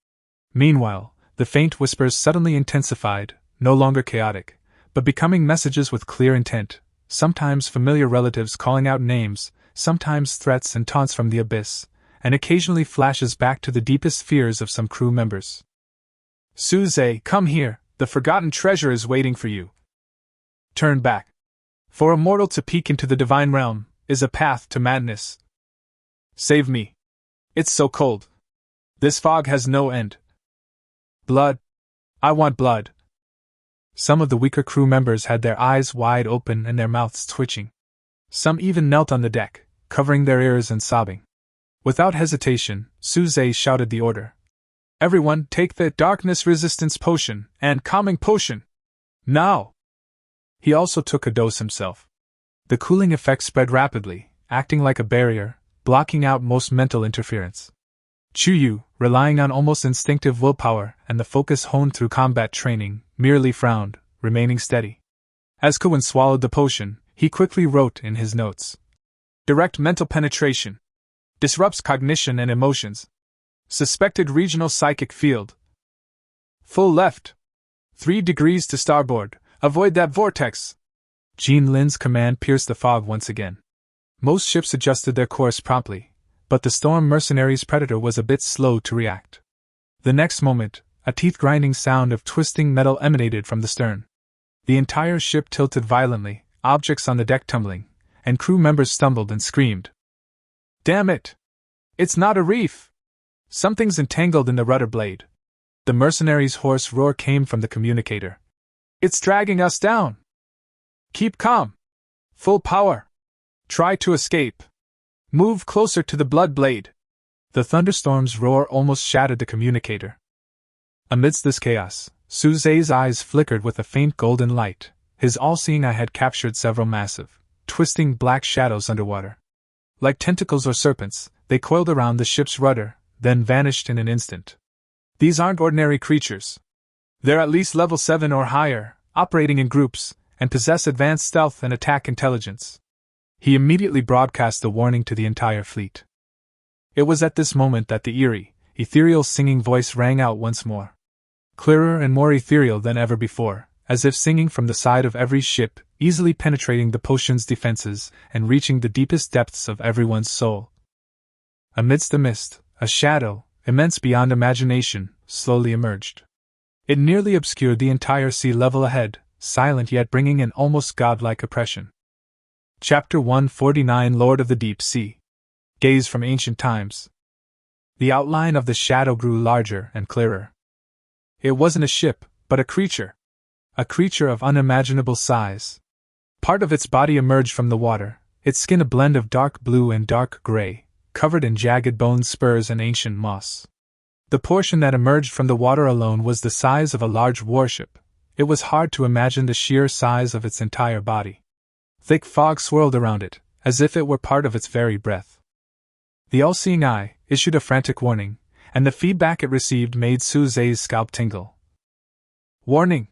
Meanwhile, the faint whispers suddenly intensified, no longer chaotic, but becoming messages with clear intent, sometimes familiar relatives calling out names, sometimes threats and taunts from the abyss, and occasionally flashes back to the deepest fears of some crew members. Suze, come here, the forgotten treasure is waiting for you. Turn back. For a mortal to peek into the divine realm is a path to madness. Save me. It's so cold. This fog has no end. Blood. I want blood. Some of the weaker crew members had their eyes wide open and their mouths twitching. Some even knelt on the deck, covering their ears and sobbing. Without hesitation, Suze shouted the order. Everyone, take the darkness resistance potion and calming potion. Now! He also took a dose himself. The cooling effect spread rapidly, acting like a barrier, blocking out most mental interference. Chuyu, relying on almost instinctive willpower and the focus honed through combat training, merely frowned, remaining steady. As Kuan swallowed the potion, he quickly wrote in his notes. Direct mental penetration. Disrupts cognition and emotions. Suspected regional psychic field. Full left. 3 degrees to starboard. Avoid that vortex. Jean Lin's command pierced the fog once again. Most ships adjusted their course promptly, but the Storm Mercenary's predator was a bit slow to react. The next moment, a teeth-grinding sound of twisting metal emanated from the stern. The entire ship tilted violently, objects on the deck tumbling, and crew members stumbled and screamed. Damn it! It's not a reef! Something's entangled in the rudder blade. The mercenary's hoarse roar came from the communicator. It's dragging us down! Keep calm! Full power! Try to escape! Move closer to the blood blade! The thunderstorm's roar almost shattered the communicator. Amidst this chaos, Suze's eyes flickered with a faint golden light. His all-seeing eye had captured several massive, twisting black shadows underwater. Like tentacles or serpents, they coiled around the ship's rudder, then vanished in an instant. These aren't ordinary creatures. They're at least level 7 or higher, operating in groups, and possess advanced stealth and attack intelligence. He immediately broadcast the warning to the entire fleet. It was at this moment that the eerie, ethereal singing voice rang out once more. Clearer and more ethereal than ever before, as if singing from the side of every ship, easily penetrating the potion's defenses and reaching the deepest depths of everyone's soul. Amidst the mist, a shadow, immense beyond imagination, slowly emerged. It nearly obscured the entire sea level ahead, silent yet bringing an almost godlike oppression. Chapter 149 Lord of the Deep Sea. Gaze from Ancient Times. The outline of the shadow grew larger and clearer. It wasn't a ship, but a creature. A creature of unimaginable size. Part of its body emerged from the water, its skin a blend of dark blue and dark gray, covered in jagged bone spurs and ancient moss. The portion that emerged from the water alone was the size of a large warship. It was hard to imagine the sheer size of its entire body. Thick fog swirled around it, as if it were part of its very breath. The all-seeing eye issued a frantic warning, and the feedback it received made Suze's scalp tingle. Warning!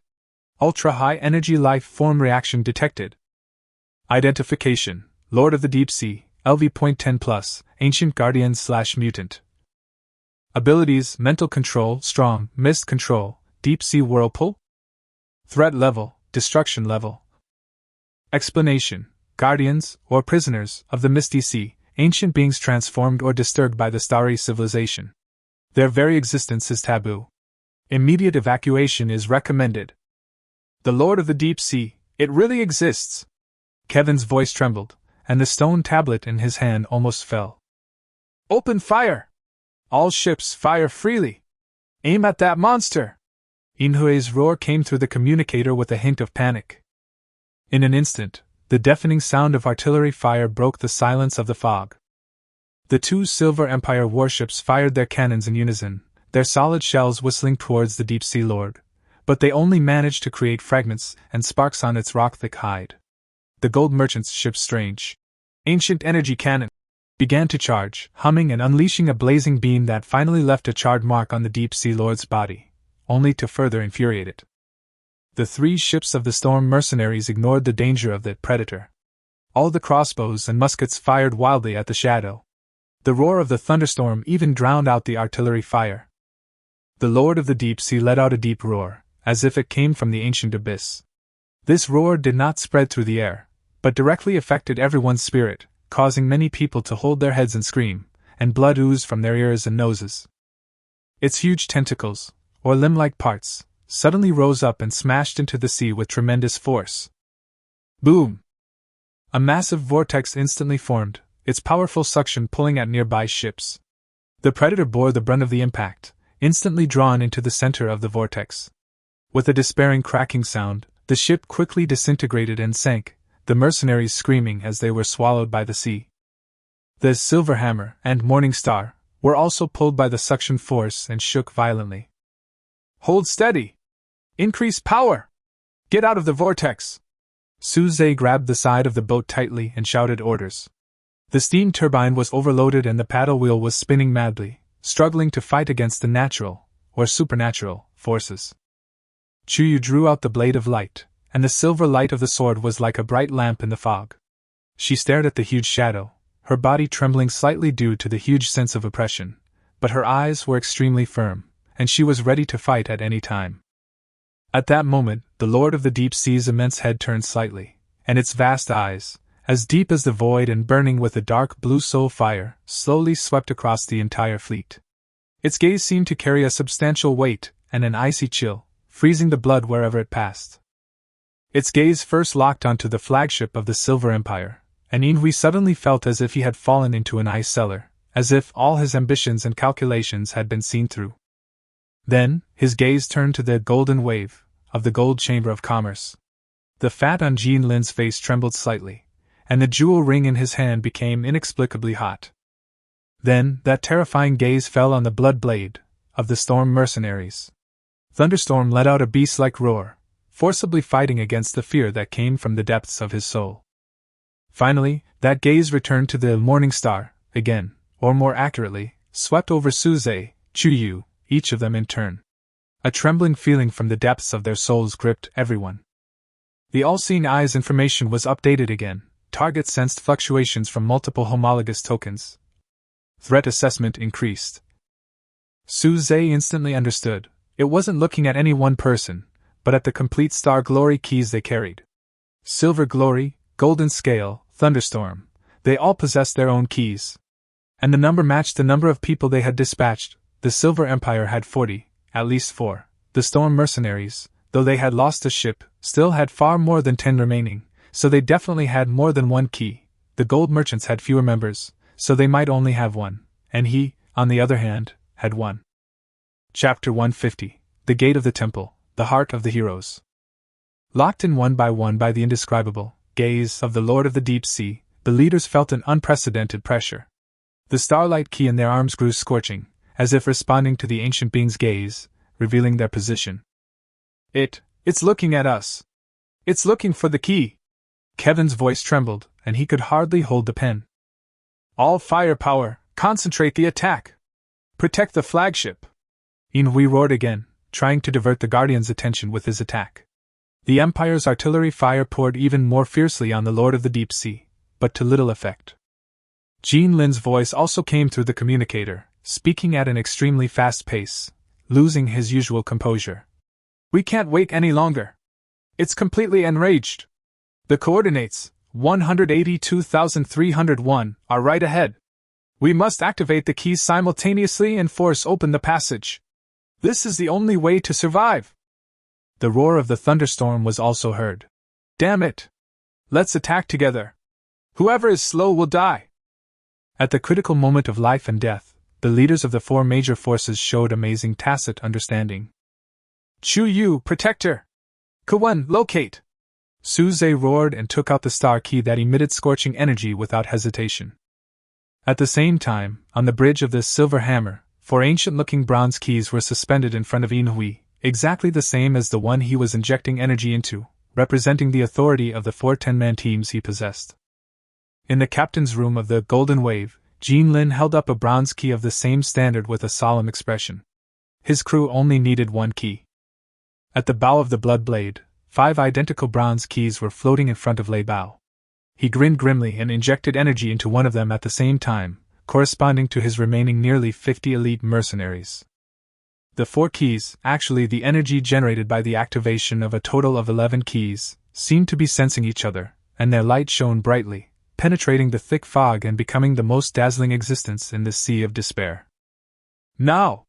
Ultra-high energy life form reaction detected. Identification: Lord of the Deep Sea, LV.10+, Ancient Guardian/Mutant. Abilities: Mental Control, Strong, Mist Control, Deep Sea Whirlpool. Threat Level, Destruction Level. Explanation: Guardians, or prisoners, of the Misty Sea, ancient beings transformed or disturbed by the starry civilization. Their very existence is taboo. Immediate evacuation is recommended. The Lord of the Deep Sea, it really exists! Kevin's voice trembled, and the stone tablet in his hand almost fell. Open fire! All ships fire freely! Aim at that monster! Inhue's roar came through the communicator with a hint of panic. In an instant, the deafening sound of artillery fire broke the silence of the fog. The two Silver Empire warships fired their cannons in unison, their solid shells whistling towards the deep-sea lord, but they only managed to create fragments and sparks on its rock-thick hide. The gold merchant's ship's strange, ancient energy cannon began to charge, humming and unleashing a blazing beam that finally left a charred mark on the deep-sea lord's body, only to further infuriate it. The three ships of the Storm mercenaries ignored the danger of the predator. All the crossbows and muskets fired wildly at the shadow. The roar of the thunderstorm even drowned out the artillery fire. The Lord of the Deep Sea let out a deep roar, as if it came from the ancient abyss. This roar did not spread through the air, but directly affected everyone's spirit, causing many people to hold their heads and scream, and blood oozed from their ears and noses. Its huge tentacles, or limb-like parts, suddenly rose up and smashed into the sea with tremendous force. Boom! A massive vortex instantly formed, its powerful suction pulling at nearby ships. The predator bore the brunt of the impact, instantly drawn into the center of the vortex. With a despairing cracking sound, the ship quickly disintegrated and sank, the mercenaries screaming as they were swallowed by the sea. The Silverhammer and Morning Star were also pulled by the suction force and shook violently. Hold steady! Increase power! Get out of the vortex! Suze grabbed the side of the boat tightly and shouted orders. The steam turbine was overloaded and the paddle wheel was spinning madly, struggling to fight against the natural, or supernatural, forces. Chuyu drew out the blade of light, and the silver light of the sword was like a bright lamp in the fog. She stared at the huge shadow, her body trembling slightly due to the huge sense of oppression, but her eyes were extremely firm, and she was ready to fight at any time. At that moment, the Lord of the Deep Sea's immense head turned slightly, and its vast eyes, as deep as the void and burning with a dark blue soul fire, slowly swept across the entire fleet. Its gaze seemed to carry a substantial weight and an icy chill, freezing the blood wherever it passed. Its gaze first locked onto the flagship of the Silver Empire, and Inhui suddenly felt as if he had fallen into an ice cellar, as if all his ambitions and calculations had been seen through. Then, his gaze turned to the golden wave of the Gold Chamber of Commerce. The fat on Jean Lin's face trembled slightly, and the jewel ring in his hand became inexplicably hot. Then, that terrifying gaze fell on the blood blade of the Storm mercenaries. Thunderstorm let out a beast-like roar, forcibly fighting against the fear that came from the depths of his soul. Finally, that gaze returned to the Morning Star, again, or more accurately, swept over Suze, Chuyu, each of them in turn. A trembling feeling from the depths of their souls gripped everyone. The all-seeing eye's information was updated again. Target sensed fluctuations from multiple homologous tokens. Threat assessment increased. Suze instantly understood. It wasn't looking at any one person, but at the complete Star Glory keys they carried. Silver Glory, Golden Scale, Thunderstorm. They all possessed their own keys. And the number matched the number of people they had dispatched. The Silver Empire had 40, at least 4. The Storm mercenaries, though they had lost a ship, still had far more than 10 remaining, so they definitely had more than one key. The gold merchants had fewer members, so they might only have one, and he, on the other hand, had one. Chapter 150. The Gate of the Temple, the Heart of the Heroes. Locked in one by the indescribable gaze of the Lord of the Deep Sea, the leaders felt an unprecedented pressure. The starlight key in their arms grew scorching, as if responding to the ancient being's gaze, revealing their position. It's looking at us. It's looking for the key. Kevin's voice trembled, and he could hardly hold the pen. All firepower, concentrate the attack. Protect the flagship. Inhui roared again, trying to divert the Guardian's attention with his attack. The Empire's artillery fire poured even more fiercely on the Lord of the Deep Sea, but to little effect. Jean Lin's voice also came through the communicator, speaking at an extremely fast pace, losing his usual composure. We can't wait any longer. It's completely enraged. The coordinates, 182,301 are right ahead. We must activate the keys simultaneously and force open the passage. This is the only way to survive. The roar of the thunderstorm was also heard. Damn it! Let's attack together. Whoever is slow will die. At the critical moment of life and death, the leaders of the four major forces showed amazing tacit understanding. Chu Yu, protector! Kawen, locate! Suze roared and took out the star key that emitted scorching energy without hesitation. At the same time, on the bridge of this silver hammer, four ancient-looking bronze keys were suspended in front of Inhui, exactly the same as the one he was injecting energy into, representing the authority of the four 10-man teams he possessed. In the captain's room of the Golden Wave, Jean Lin held up a bronze key of the same standard with a solemn expression. His crew only needed one key. At the bow of the Blood Blade, 5 identical bronze keys were floating in front of Lei Bao. He grinned grimly and injected energy into one of them at the same time, corresponding to his remaining nearly 50 elite mercenaries. The 4 keys, actually the energy generated by the activation of a total of 11 keys, seemed to be sensing each other, and their light shone brightly, penetrating the thick fog and becoming the most dazzling existence in this sea of despair. Now!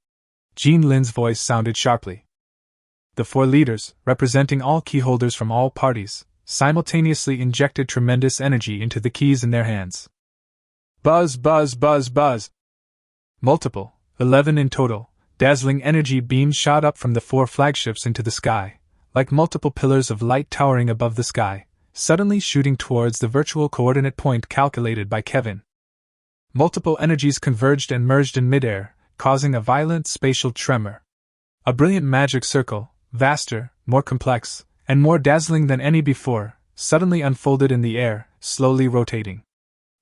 Jean Lin's voice sounded sharply. The 4 leaders, representing all keyholders from all parties, simultaneously injected tremendous energy into the keys in their hands. Buzz, buzz, buzz, buzz! Multiple, 11 in total, dazzling energy beams shot up from the 4 flagships into the sky, like multiple pillars of light towering above the sky, suddenly shooting towards the virtual coordinate point calculated by Kevin. Multiple energies converged and merged in midair, causing a violent spatial tremor. A brilliant magic circle, vaster, more complex, and more dazzling than any before, suddenly unfolded in the air, slowly rotating.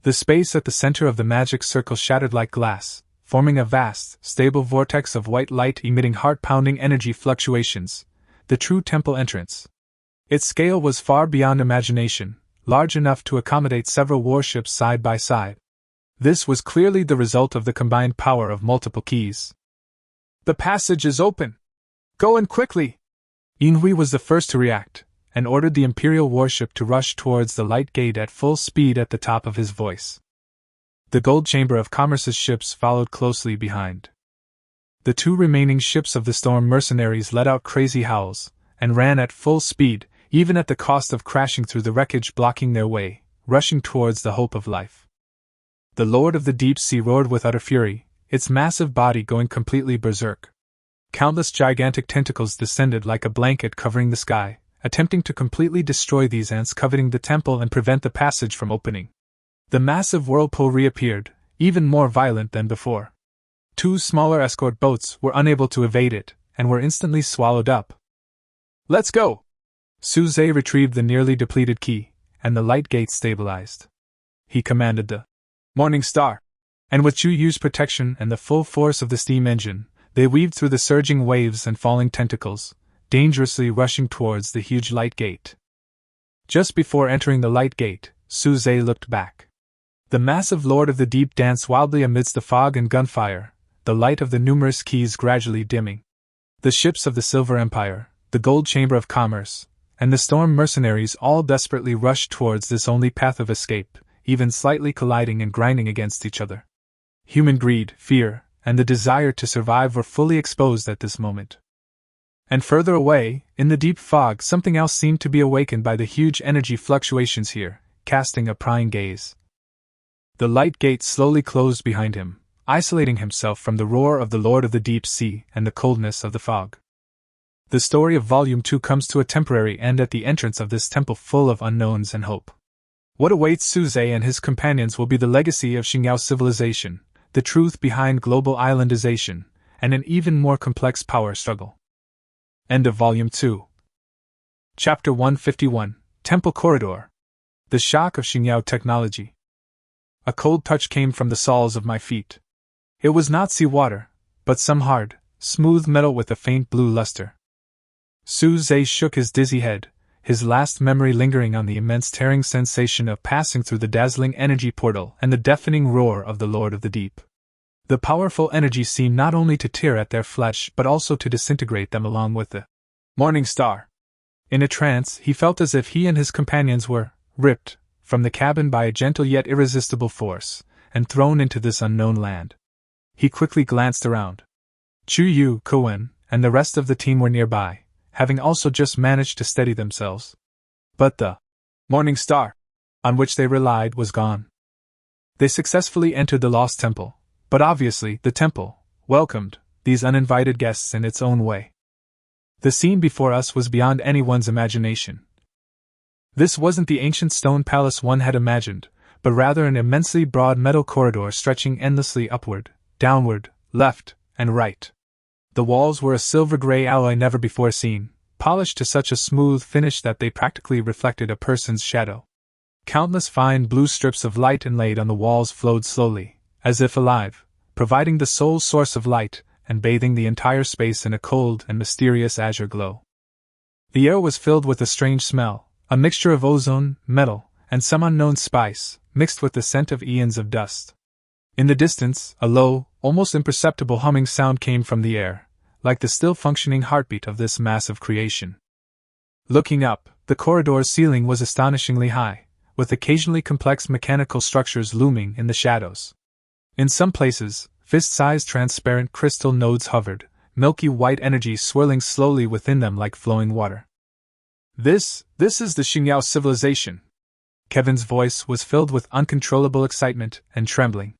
The space at the center of the magic circle shattered like glass, forming a vast, stable vortex of white light emitting heart-pounding energy fluctuations, the true temple entrance. Its scale was far beyond imagination, large enough to accommodate several warships side by side. This was clearly the result of the combined power of multiple keys. The passage is open! Go in quickly! Inhui was the first to react, and ordered the Imperial warship to rush towards the light gate at full speed at the top of his voice. The Gold Chamber of Commerce's ships followed closely behind. The 2 remaining ships of the Storm mercenaries let out crazy howls, and ran at full speed, even at the cost of crashing through the wreckage blocking their way, rushing towards the hope of life. The Lord of the Deep Sea roared with utter fury, its massive body going completely berserk. Countless gigantic tentacles descended like a blanket covering the sky, attempting to completely destroy these ants coveting the temple and prevent the passage from opening. The massive whirlpool reappeared, even more violent than before. 2 smaller escort boats were unable to evade it, and were instantly swallowed up. Let's go! Suze retrieved the nearly depleted key, and the light gate stabilized. He commanded the Morning Star, and with Chu Yu's protection and the full force of the steam engine, they weaved through the surging waves and falling tentacles, dangerously rushing towards the huge light gate. Just before entering the light gate, Suze looked back. The massive Lord of the Deep danced wildly amidst the fog and gunfire, the light of the numerous keys gradually dimming. The ships of the Silver Empire, the Gold Chamber of Commerce, and the Storm mercenaries all desperately rushed towards this only path of escape, even slightly colliding and grinding against each other. Human greed, fear, and the desire to survive were fully exposed at this moment. And further away, in the deep fog, something else seemed to be awakened by the huge energy fluctuations here, casting a prying gaze. The light gate slowly closed behind him, isolating himself from the roar of the Lord of the Deep Sea and the coldness of the fog. The story of Volume 2 comes to a temporary end at the entrance of this temple full of unknowns and hope. What awaits Suze and his companions will be the legacy of Xingyao civilization, the truth behind global islandization, and an even more complex power struggle. End of Volume 2. Chapter 151, Temple Corridor. The Shock of Xingyao Technology. A cold touch came from the soles of my feet. It was not seawater, but some hard, smooth metal with a faint blue luster. Suze shook his dizzy head, his last memory lingering on the immense tearing sensation of passing through the dazzling energy portal and the deafening roar of the Lord of the Deep. The powerful energy seemed not only to tear at their flesh but also to disintegrate them along with the Morning Star. In a trance, he felt as if he and his companions were ripped from the cabin by a gentle yet irresistible force, and thrown into this unknown land. He quickly glanced around. Chu-Yu, Ko-en, and the rest of the team were nearby, having also just managed to steady themselves. But the Morning Star, on which they relied, was gone. They successfully entered the Lost Temple, but obviously the temple welcomed these uninvited guests in its own way. The scene before us was beyond anyone's imagination. This wasn't the ancient stone palace one had imagined, but rather an immensely broad metal corridor stretching endlessly upward, downward, left, and right. The walls were a silver-gray alloy never before seen, polished to such a smooth finish that they practically reflected a person's shadow. Countless fine blue strips of light inlaid on the walls flowed slowly, as if alive, providing the sole source of light, and bathing the entire space in a cold and mysterious azure glow. The air was filled with a strange smell, a mixture of ozone, metal, and some unknown spice, mixed with the scent of eons of dust. In the distance, a low, almost imperceptible humming sound came from the air, like the still-functioning heartbeat of this massive creation. Looking up, the corridor's ceiling was astonishingly high, with occasionally complex mechanical structures looming in the shadows. In some places, fist-sized transparent crystal nodes hovered, milky white energy swirling slowly within them like flowing water. This is the Xingyao civilization. Kevin's voice was filled with uncontrollable excitement and trembling.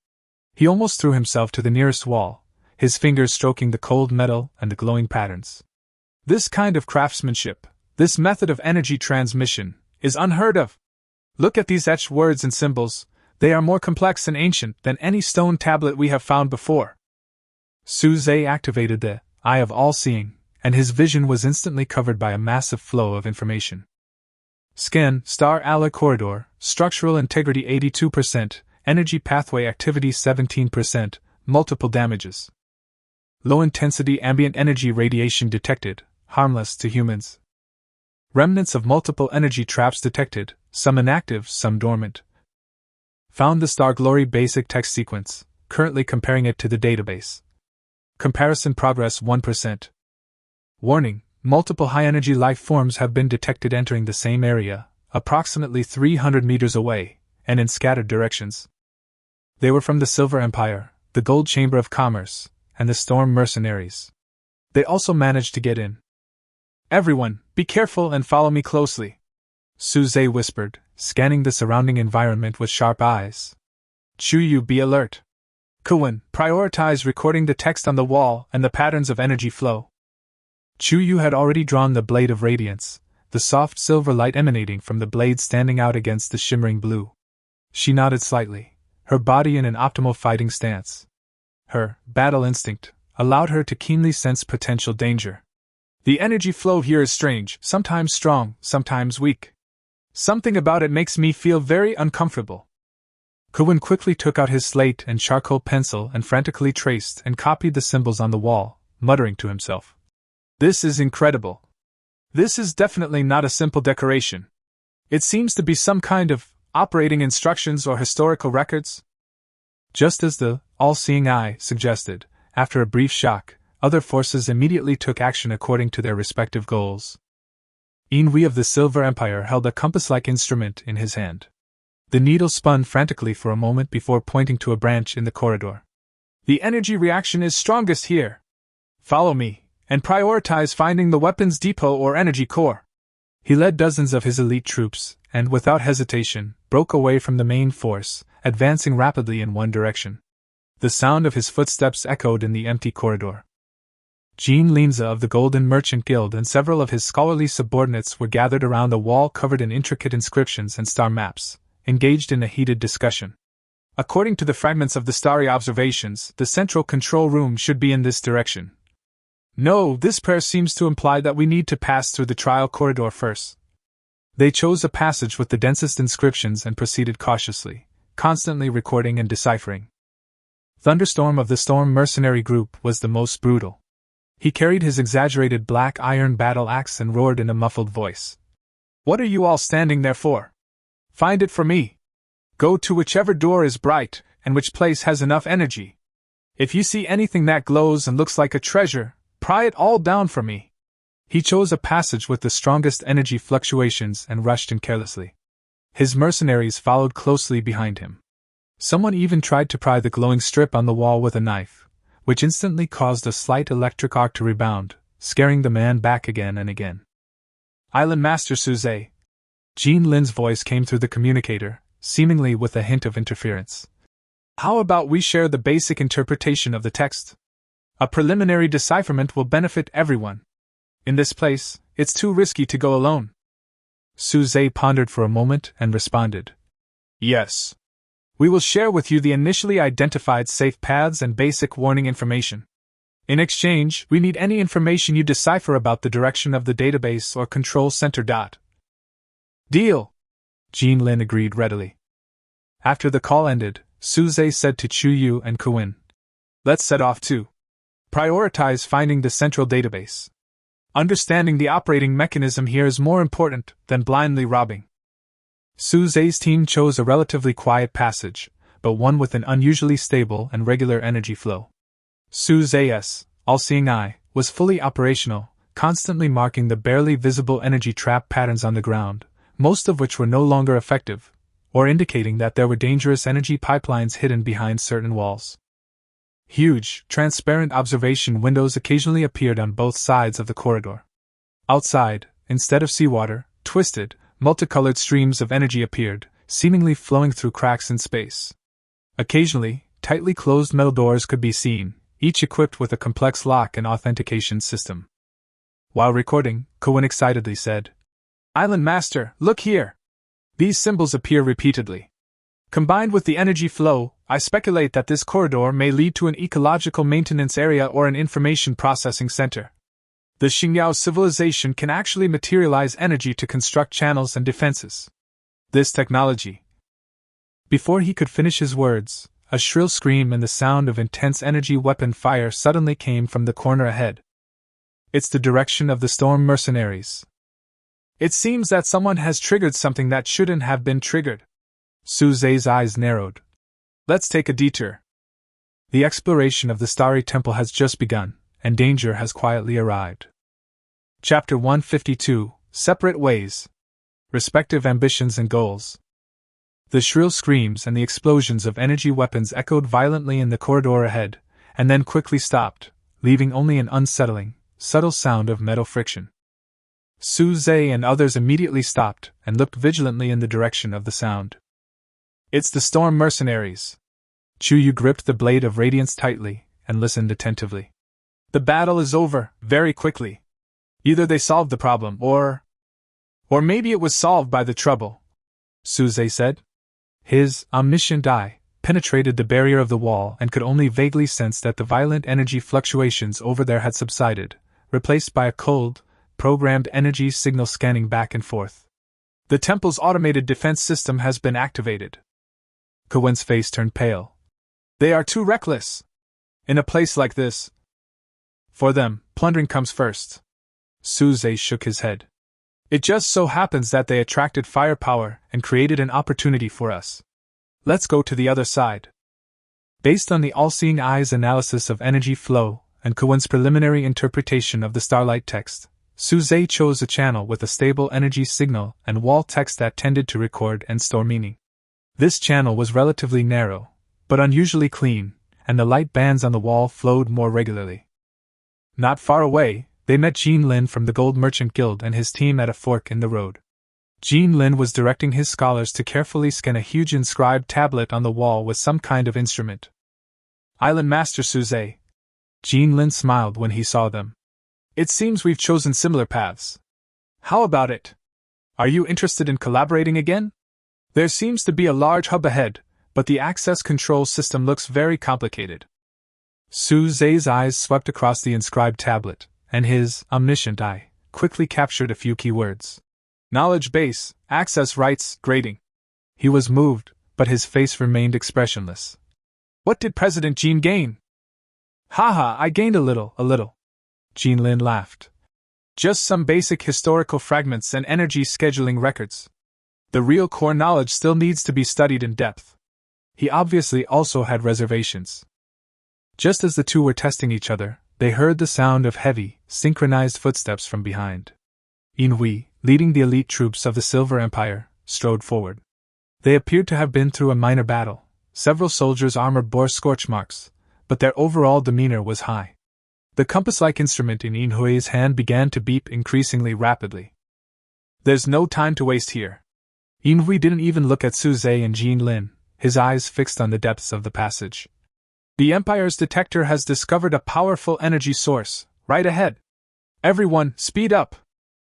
He almost threw himself to the nearest wall, his fingers stroking the cold metal and the glowing patterns. This kind of craftsmanship, this method of energy transmission, is unheard of. Look at these etched words and symbols. They are more complex and ancient than any stone tablet we have found before. Su Zhe activated the Eye of All-Seeing, and his vision was instantly covered by a massive flow of information. Scan, Star Alloy Corridor, Structural Integrity 82%, Energy Pathway Activity 17%, Multiple Damages. Low-intensity ambient energy radiation detected, harmless to humans. Remnants of multiple energy traps detected, some inactive, some dormant. Found the Star Glory basic text sequence, currently comparing it to the database. Comparison progress 1%. Warning, multiple high-energy life forms have been detected entering the same area, approximately 300 meters away, and in scattered directions. They were from the Silver Empire, the Gold Chamber of Commerce, and the Storm Mercenaries. They also managed to get in. Everyone, be careful and follow me closely, Su Zhe whispered, scanning the surrounding environment with sharp eyes. Chu-Yu, be alert. Ko-en, prioritize recording the text on the wall and the patterns of energy flow. Chu-Yu had already drawn the blade of radiance, the soft silver light emanating from the blade standing out against the shimmering blue. She nodded slightly, her body in an optimal fighting stance. Her battle instinct allowed her to keenly sense potential danger. The energy flow here is strange, sometimes strong, sometimes weak. Something about it makes me feel very uncomfortable. Ko-en quickly took out his slate and charcoal pencil and frantically traced and copied the symbols on the wall, muttering to himself. This is incredible. This is definitely not a simple decoration. It seems to be some kind of operating instructions or historical records. Just as the all-seeing eye suggested, after a brief shock, other forces immediately took action according to their respective goals. Inui of the Silver Empire held a compass-like instrument in his hand. The needle spun frantically for a moment before pointing to a branch in the corridor. The energy reaction is strongest here. Follow me, and prioritize finding the weapons depot or energy core. He led dozens of his elite troops, and without hesitation, broke away from the main force, advancing rapidly in one direction. The sound of his footsteps echoed in the empty corridor. Jean Linza of the Golden Merchant Guild and several of his scholarly subordinates were gathered around a wall covered in intricate inscriptions and star maps, engaged in a heated discussion. According to the fragments of the starry observations, the central control room should be in this direction. No, this pair seems to imply that we need to pass through the trial corridor first. They chose a passage with the densest inscriptions and proceeded cautiously, constantly recording and deciphering. Thunderstorm of the Storm Mercenary Group was the most brutal. He carried his exaggerated black iron battle axe and roared in a muffled voice. What are you all standing there for? Find it for me. Go to whichever door is bright, and which place has enough energy. If you see anything that glows and looks like a treasure, pry it all down for me. He chose a passage with the strongest energy fluctuations and rushed in carelessly. His mercenaries followed closely behind him. Someone even tried to pry the glowing strip on the wall with a knife, which instantly caused a slight electric arc to rebound, scaring the man back again and again. Island Master Suze. Jean Lin's voice came through the communicator, seemingly with a hint of interference. How about we share the basic interpretation of the text? A preliminary decipherment will benefit everyone. In this place, it's too risky to go alone. Suze pondered for a moment and responded. Yes. We will share with you the initially identified safe paths and basic warning information. In exchange, we need any information you decipher about the direction of the database or control center. Deal! Jean Lin agreed readily. After the call ended, Suze said to Chuyu and Kowin, let's set off too. Prioritize finding the central database. Understanding the operating mechanism here is more important than blindly robbing. Suze's team chose a relatively quiet passage, but one with an unusually stable and regular energy flow. Suze's all-seeing eye was fully operational, constantly marking the barely visible energy trap patterns on the ground, most of which were no longer effective, or indicating that there were dangerous energy pipelines hidden behind certain walls. Huge, transparent observation windows occasionally appeared on both sides of the corridor. Outside, instead of seawater, twisted, multicolored streams of energy appeared, seemingly flowing through cracks in space. Occasionally, tightly closed metal doors could be seen, each equipped with a complex lock and authentication system. While recording, Kowin excitedly said, Island Master, look here! These symbols appear repeatedly. Combined with the energy flow, I speculate that this corridor may lead to an ecological maintenance area or an information processing center. The Xingyao civilization can actually materialize energy to construct channels and defenses. This technology. Before he could finish his words, a shrill scream and the sound of intense energy weapon fire suddenly came from the corner ahead. It's the direction of the storm mercenaries. It seems that someone has triggered something that shouldn't have been triggered. Suze's eyes narrowed. Let's take a detour. The exploration of the Starry Temple has just begun, and danger has quietly arrived. Chapter 152, Separate Ways. Respective Ambitions and Goals. The shrill screams and the explosions of energy weapons echoed violently in the corridor ahead, and then quickly stopped, leaving only an unsettling, subtle sound of metal friction. Suze and others immediately stopped and looked vigilantly in the direction of the sound. It's the storm mercenaries. Chuyu gripped the blade of radiance tightly and listened attentively. The battle is over, very quickly. Either they solved the problem or maybe it was solved by the trouble, Suze said. His omniscient eye penetrated the barrier of the wall and could only vaguely sense that the violent energy fluctuations over there had subsided, replaced by a cold, programmed energy signal scanning back and forth. The temple's automated defense system has been activated. Kowin's face turned pale. They are too reckless. In a place like this. For them, plundering comes first. Suze shook his head. It just so happens that they attracted firepower and created an opportunity for us. Let's go to the other side. Based on the all-seeing eye's analysis of energy flow and Kowin's preliminary interpretation of the starlight text, Suze chose a channel with a stable energy signal and wall text that tended to record and store meaning. This channel was relatively narrow, but unusually clean, and the light bands on the wall flowed more regularly. Not far away, they met Jean Lin from the Gold Merchant Guild and his team at a fork in the road. Jean Lin was directing his scholars to carefully scan a huge inscribed tablet on the wall with some kind of instrument. Island Master Suze. Jean Lin smiled when he saw them. It seems we've chosen similar paths. How about it? Are you interested in collaborating again? There seems to be a large hub ahead, but the access control system looks very complicated. Suze's eyes swept across the inscribed tablet, and his omniscient eye quickly captured a few key words. Knowledge base, access rights, grading. He was moved, but his face remained expressionless. What did President Jean gain? Haha, I gained a little. Jean Lin laughed. Just some basic historical fragments and energy scheduling records. The real core knowledge still needs to be studied in depth. He obviously also had reservations. Just as the two were testing each other, they heard the sound of heavy, synchronized footsteps from behind. Inhui, leading the elite troops of the Silver Empire, strode forward. They appeared to have been through a minor battle. Several soldiers' armor bore scorch marks, but their overall demeanor was high. The compass-like instrument in Inhui's hand began to beep increasingly rapidly. There's no time to waste here. Inhui didn't even look at Suze and Jean Lin, his eyes fixed on the depths of the passage. The Empire's detector has discovered a powerful energy source, right ahead. Everyone, speed up!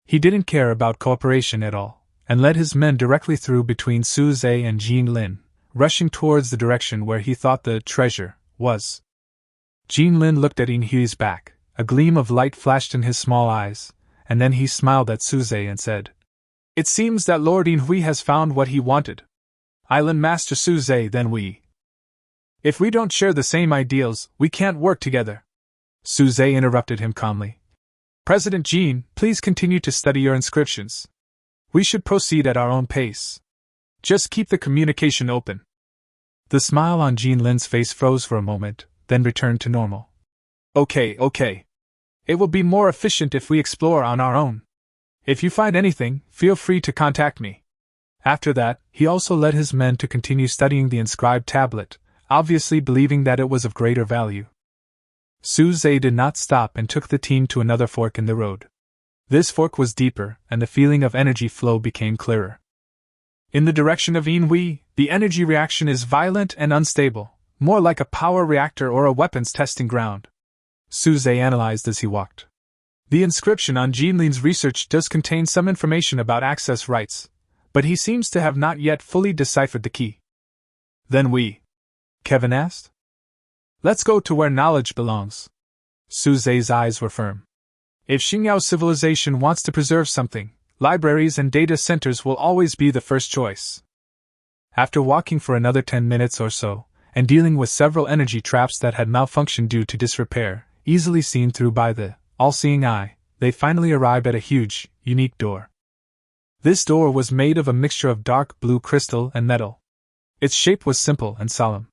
He didn't care about cooperation at all, and led his men directly through between Suze and Jean Lin, rushing towards the direction where he thought the treasure was. Jean Lin looked at Inhui's back, a gleam of light flashed in his small eyes, and then he smiled at Suze and said, "It seems that Lord Inhui has found what he wanted. Island Master Suze, then we. If we don't share the same ideals, we can't work together." Suze interrupted him calmly. "President Jean, please continue to study your inscriptions. We should proceed at our own pace. Just keep the communication open." The smile on Jean Lin's face froze for a moment, then returned to normal. Okay. It will be more efficient if we explore on our own. If you find anything, feel free to contact me." After that, he also led his men to continue studying the inscribed tablet, obviously believing that it was of greater value. Suze did not stop and took the team to another fork in the road. This fork was deeper, and the feeling of energy flow became clearer. In the direction of Inhui, the energy reaction is violent and unstable, more like a power reactor or a weapons testing ground. Suze analyzed as he walked. The inscription on Jean Lin's research does contain some information about access rights, but he seems to have not yet fully deciphered the key. "Then we?" Kevin asked. "Let's go to where knowledge belongs." Suze's eyes were firm. If Xingyao civilization wants to preserve something, libraries and data centers will always be the first choice. After walking for another 10 minutes or so, and dealing with several energy traps that had malfunctioned due to disrepair, easily seen through by the all-seeing eye, they finally arrived at a huge, unique door. This door was made of a mixture of dark blue crystal and metal. Its shape was simple and solemn.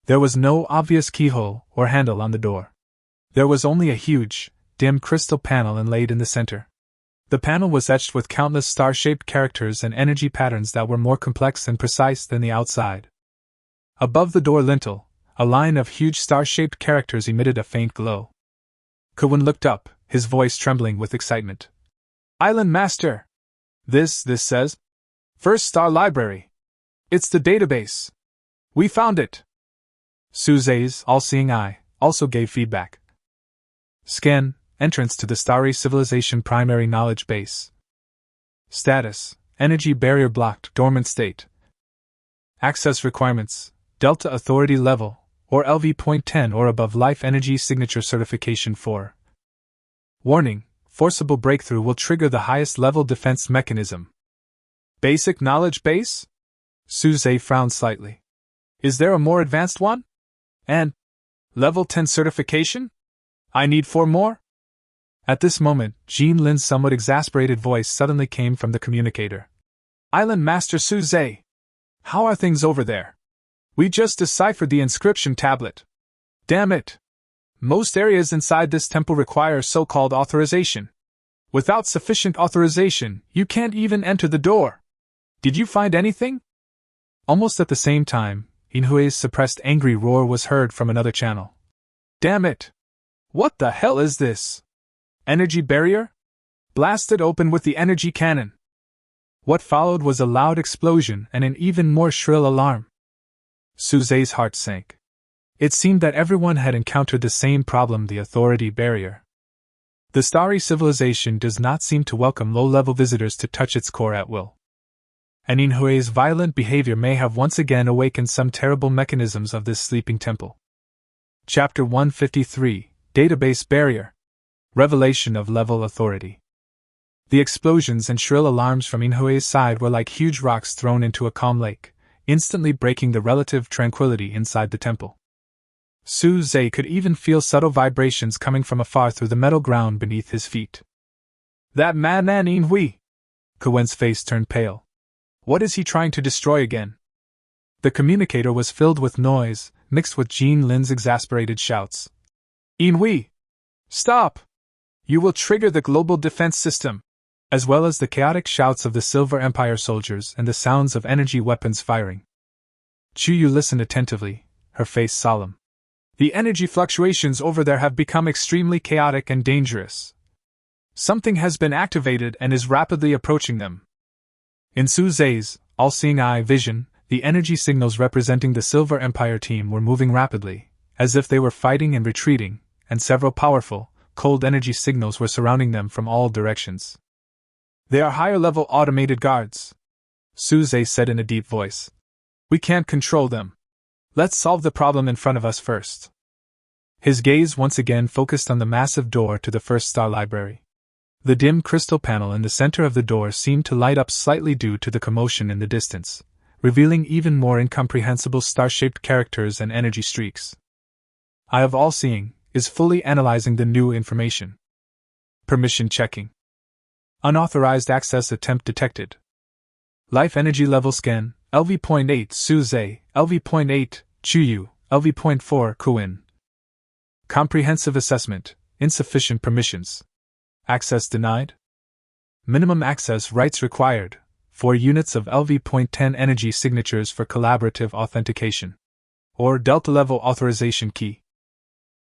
There was no obvious keyhole or handle on the door. There was only a huge, dim crystal panel inlaid in the center. The panel was etched with countless star-shaped characters and energy patterns that were more complex and precise than the outside. Above the door lintel, a line of huge star-shaped characters emitted a faint glow. Kewin looked up, his voice trembling with excitement. "Island Master! This says? First Star Library! It's the database! We found it!" Suze's all-seeing eye also gave feedback. Scan, entrance to the Starry Civilization primary knowledge base. Status, energy barrier blocked, dormant state. Access requirements, Delta Authority level, or LV.10 or above life energy signature certification 4. Warning, forcible breakthrough will trigger the highest level defense mechanism. Basic knowledge base? Suze frowned slightly. Is there a more advanced one? And level 10 certification? I need 4 more? At this moment, Jean Lin's somewhat exasperated voice suddenly came from the communicator. "Island Master Suze! How are things over there? We just deciphered the inscription tablet. Damn it! Most areas inside this temple require so-called authorization. Without sufficient authorization, you can't even enter the door. Did you find anything?" Almost at the same time, Inhui's suppressed angry roar was heard from another channel. "Damn it! What the hell is this? Energy barrier? Blast it open with the energy cannon!" What followed was a loud explosion and an even more shrill alarm. Suze's heart sank. It seemed that everyone had encountered the same problem, the authority barrier. The Starry Civilization does not seem to welcome low-level visitors to touch its core at will. And Inhui's violent behavior may have once again awakened some terrible mechanisms of this sleeping temple. Chapter 153, Database Barrier. Revelation of Level Authority. The explosions and shrill alarms from Inhui's side were like huge rocks thrown into a calm lake, instantly breaking the relative tranquility inside the temple. Suze could even feel subtle vibrations coming from afar through the metal ground beneath his feet. "That madman Inhui!" Kewin's face turned pale. "What is he trying to destroy again?" The communicator was filled with noise, mixed with Jean Lin's exasperated shouts. "Inhui! Stop! You will trigger the global defense system. as well as the chaotic shouts of the Silver Empire soldiers and the sounds of energy weapons firing. Chuyu listened attentively, her face solemn. The energy fluctuations over there have become extremely chaotic and dangerous. Something has been activated and is rapidly approaching them. In Su Zhe's all-seeing eye vision, the energy signals representing the Silver Empire team were moving rapidly, as if they were fighting and retreating, and several powerful, cold energy signals were surrounding them from all directions. They are higher-level automated guards, Su Zhe said in a deep voice. We can't control them. Let's solve the problem in front of us first. His gaze once again focused on the massive door to the first star library. The dim crystal panel in the center of the door seemed to light up slightly due to the commotion in the distance, revealing even more incomprehensible star-shaped characters and energy streaks. Eye of All-Seeing is fully analyzing the new information. Permission checking. Unauthorized access attempt detected. Life energy level scan, LV.8 Su Zhe, LV.8 Chuyu, LV.4 Kuin. Comprehensive assessment, insufficient permissions. Access denied. Minimum access rights required, 4 units of LV.10 energy signatures for collaborative authentication. Or Delta level authorization key.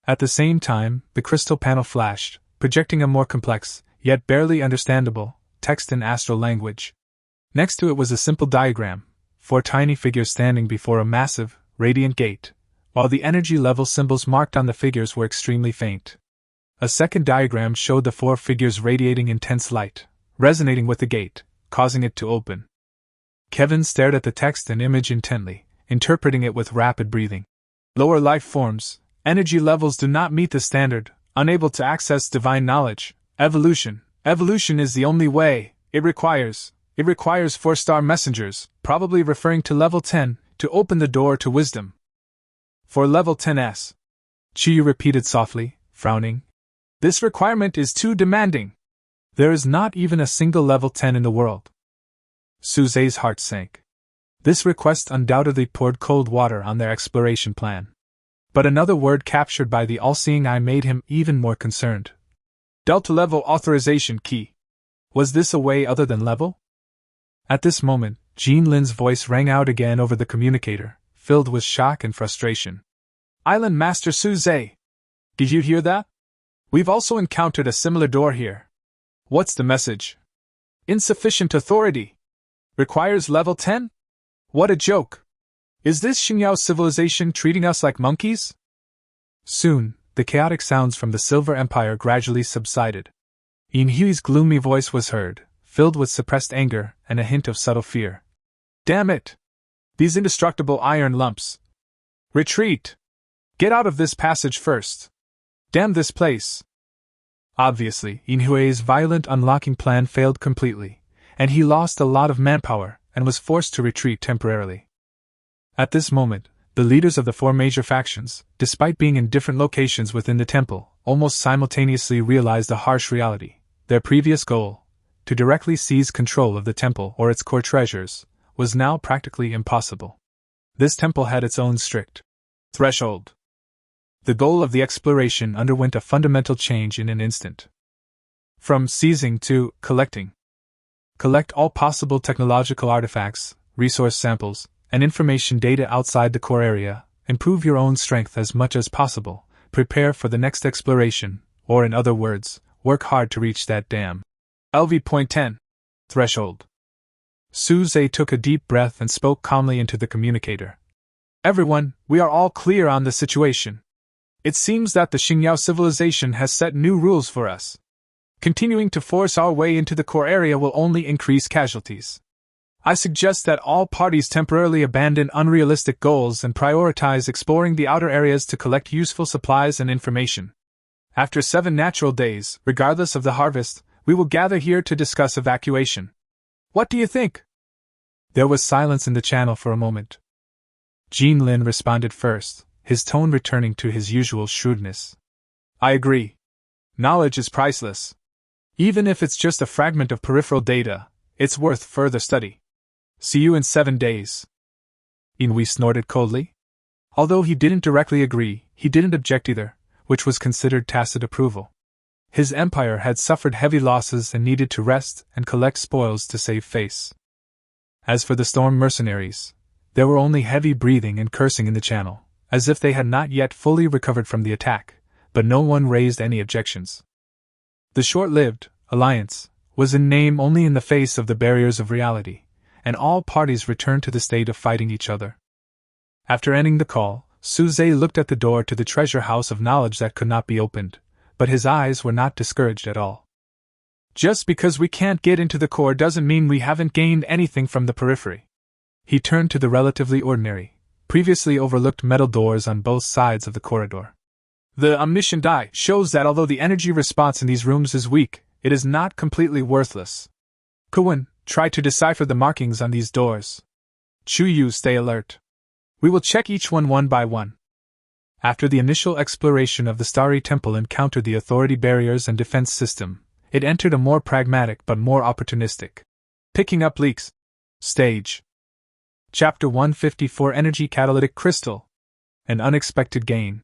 At the same time, the crystal panel flashed, projecting a more complex, yet barely understandable, text in astral language. Next to it was a simple diagram, 4 tiny figures standing before a massive, radiant gate, while the energy level symbols marked on the figures were extremely faint. A second diagram showed the 4 figures radiating intense light, resonating with the gate, causing it to open. Kevin stared at the text and image intently, interpreting it with rapid breathing. Lower life forms, energy levels do not meet the standard, unable to access divine knowledge. Evolution is the only way. It requires 4-star messengers, probably referring to level 10, to open the door to wisdom. For level 10s. Chuyu repeated softly, frowning. This requirement is too demanding. There is not even a single level 10 in the world. Su Zhe's heart sank. This request undoubtedly poured cold water on their exploration plan. But another word captured by the all-seeing eye made him even more concerned. Delta level authorization key. Was this a way other than level? At this moment, Jean Lin's voice rang out again over the communicator, filled with shock and frustration. Island Master Su Zhe! Did you hear that? We've also encountered a similar door here. What's the message? Insufficient authority. Requires level 10? What a joke! Is this Xingyao civilization treating us like monkeys? Soon, the chaotic sounds from the Silver Empire gradually subsided. Yin Hui's gloomy voice was heard, filled with suppressed anger and a hint of subtle fear. Damn it! These indestructible iron lumps! Retreat! Get out of this passage first! Damn this place! Obviously, Yin Hui's violent unlocking plan failed completely, and he lost a lot of manpower and was forced to retreat temporarily. At this moment, the leaders of the 4 major factions, despite being in different locations within the temple, almost simultaneously realized a harsh reality. Their previous goal, to directly seize control of the temple or its core treasures, was now practically impossible. This temple had its own strict threshold. The goal of the exploration underwent a fundamental change in an instant. From seizing to collecting. Collect all possible technological artifacts, resource samples, and information data outside the core area, improve your own strength as much as possible, prepare for the next exploration, or in other words, work hard to reach that damn LV.10 threshold. Su Zhe took a deep breath and spoke calmly into the communicator. Everyone, we are all clear on the situation. It seems that the Xingyao civilization has set new rules for us. Continuing to force our way into the core area will only increase casualties. I suggest that all parties temporarily abandon unrealistic goals and prioritize exploring the outer areas to collect useful supplies and information. After 7 natural days, regardless of the harvest, we will gather here to discuss evacuation. What do you think? There was silence in the channel for a moment. Jean Lin responded first, his tone returning to his usual shrewdness. I agree. Knowledge is priceless. Even if it's just a fragment of peripheral data, it's worth further study. See you in 7 days. Inui snorted coldly. Although he didn't directly agree, he didn't object either, which was considered tacit approval. His empire had suffered heavy losses and needed to rest and collect spoils to save face. As for the storm mercenaries, there were only heavy breathing and cursing in the channel, as if they had not yet fully recovered from the attack, but no one raised any objections. The short-lived alliance was in name only in the face of the barriers of reality, and all parties returned to the state of fighting each other. After ending the call, Suze looked at the door to the treasure house of knowledge that could not be opened, but his eyes were not discouraged at all. Just because we can't get into the core doesn't mean we haven't gained anything from the periphery. He turned to the relatively ordinary, previously overlooked metal doors on both sides of the corridor. The omniscient eye shows that although the energy response in these rooms is weak, it is not completely worthless. Kuwen, try to decipher the markings on these doors. Chuyu, stay alert. We will check each one by one. After the initial exploration of the Starry Temple encountered the authority barriers and defense system, it entered a more pragmatic but more opportunistic. Picking up leaks. Stage. Chapter 154 Energy Catalytic Crystal. An unexpected gain.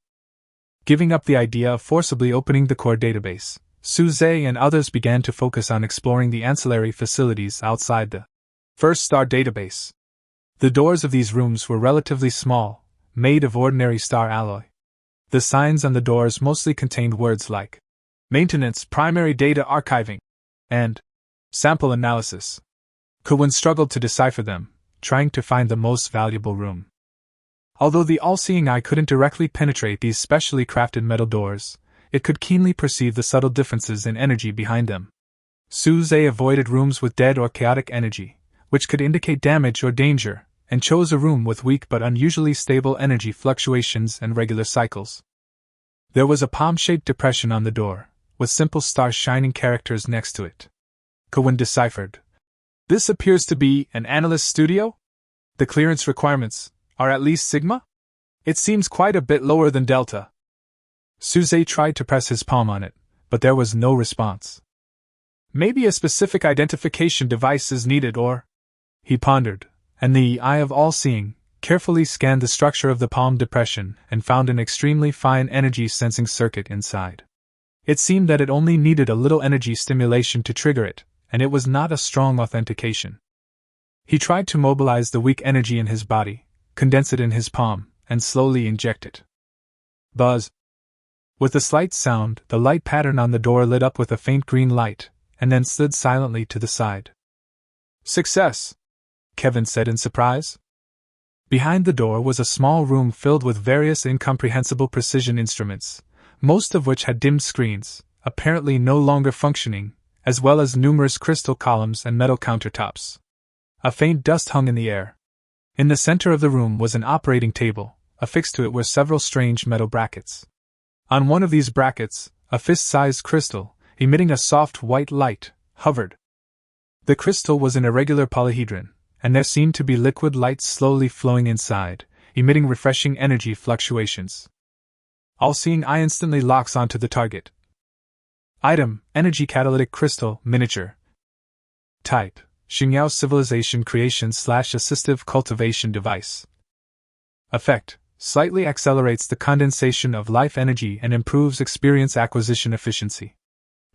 Giving up the idea of forcibly opening the core database, Suze and others began to focus on exploring the ancillary facilities outside the First Star database. The doors of these rooms were relatively small, made of ordinary star alloy. The signs on the doors mostly contained words like maintenance, primary data archiving, and sample analysis. Kuwen struggled to decipher them, trying to find the most valuable room. Although the all-seeing eye couldn't directly penetrate these specially crafted metal doors, it could keenly perceive the subtle differences in energy behind them. Suze avoided rooms with dead or chaotic energy, which could indicate damage or danger, and chose a room with weak but unusually stable energy fluctuations and regular cycles. There was a palm-shaped depression on the door, with simple star-shining characters next to it. Kuwen deciphered. This appears to be an analyst studio? The clearance requirements are at least Sigma? It seems quite a bit lower than Delta. Suze tried to press his palm on it, but there was no response. Maybe a specific identification device is needed or... He pondered, and the eye of all-seeing carefully scanned the structure of the palm depression and found an extremely fine energy sensing circuit inside. It seemed that it only needed a little energy stimulation to trigger it, and it was not a strong authentication. He tried to mobilize the weak energy in his body, condense it in his palm, and slowly inject it. Buzz. With a slight sound, the light pattern on the door lit up with a faint green light, and then slid silently to the side. Success! Kevin said in surprise. Behind the door was a small room filled with various incomprehensible precision instruments, most of which had dimmed screens, apparently no longer functioning, as well as numerous crystal columns and metal countertops. A faint dust hung in the air. In the center of the room was an operating table. Affixed to it were several strange metal brackets. On one of these brackets, a fist-sized crystal, emitting a soft white light, hovered. The crystal was an irregular polyhedron, and there seemed to be liquid light slowly flowing inside, emitting refreshing energy fluctuations. All-seeing eye instantly locks onto the target. Item: Energy Catalytic Crystal, Miniature. Type: Xingyao Civilization Creation/Assistive Cultivation Device. Effect: Slightly accelerates the condensation of life energy and improves experience acquisition efficiency.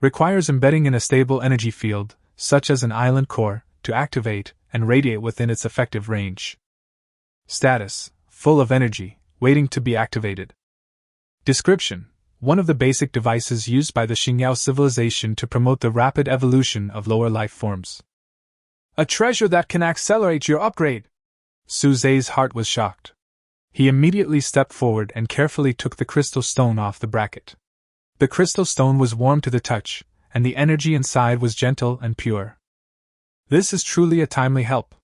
Requires embedding in a stable energy field, such as an island core, to activate and radiate within its effective range. Status: Full of energy, waiting to be activated. Description: One of the basic devices used by the Xingyao civilization to promote the rapid evolution of lower life forms. A treasure that can accelerate your upgrade! Suze's heart was shocked. He immediately stepped forward and carefully took the crystal stone off the bracket. The crystal stone was warm to the touch, and the energy inside was gentle and pure. This is truly a timely help.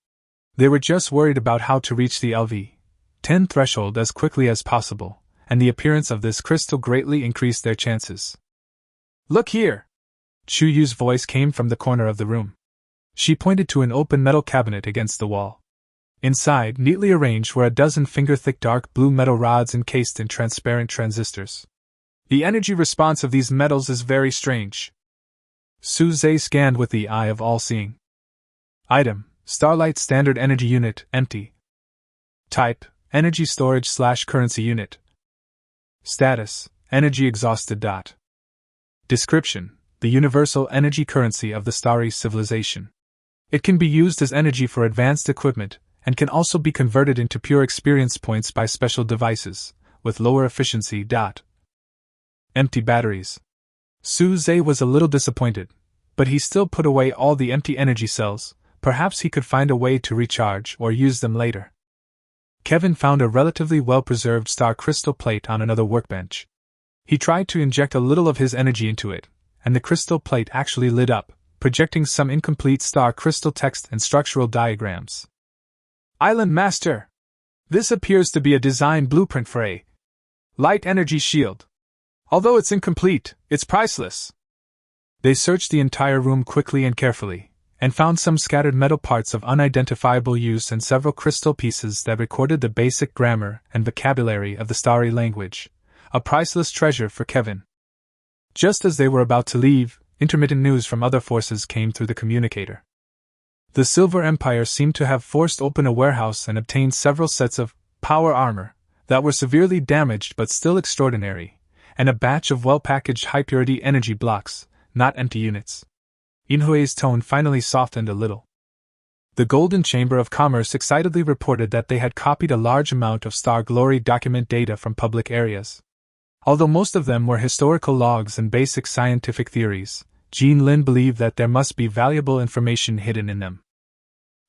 They were just worried about how to reach the LV-10 threshold as quickly as possible, and the appearance of this crystal greatly increased their chances. Look here! Chuyu's voice came from the corner of the room. She pointed to an open metal cabinet against the wall. Inside, neatly arranged, were a dozen finger-thick dark blue metal rods encased in transparent transistors. The energy response of these metals is very strange. Suze scanned with the eye of all-seeing. Item: Starlight Standard Energy Unit, empty. Type: Energy Storage/Currency Unit. Status: Energy exhausted. Description: the universal energy currency of the starry civilization. It can be used as energy for advanced equipment, and can also be converted into pure experience points by special devices, with lower efficiency. Empty batteries. Suze was a little disappointed, but he still put away all the empty energy cells. Perhaps he could find a way to recharge or use them later. Kevin found a relatively well-preserved star crystal plate on another workbench. He tried to inject a little of his energy into it, and the crystal plate actually lit up, projecting some incomplete star crystal text and structural diagrams. Island Master! This appears to be a design blueprint for a light energy shield. Although it's incomplete, it's priceless. They searched the entire room quickly and carefully, and found some scattered metal parts of unidentifiable use and several crystal pieces that recorded the basic grammar and vocabulary of the starry language, a priceless treasure for Kevin. Just as they were about to leave, intermittent news from other forces came through the communicator. The Silver Empire seemed to have forced open a warehouse and obtained several sets of power armor that were severely damaged but still extraordinary, and a batch of well-packaged high-purity energy blocks, not empty units. Inhue's tone finally softened a little. The Golden Chamber of Commerce excitedly reported that they had copied a large amount of Star Glory document data from public areas. Although most of them were historical logs and basic scientific theories, Jean Lin believed that there must be valuable information hidden in them.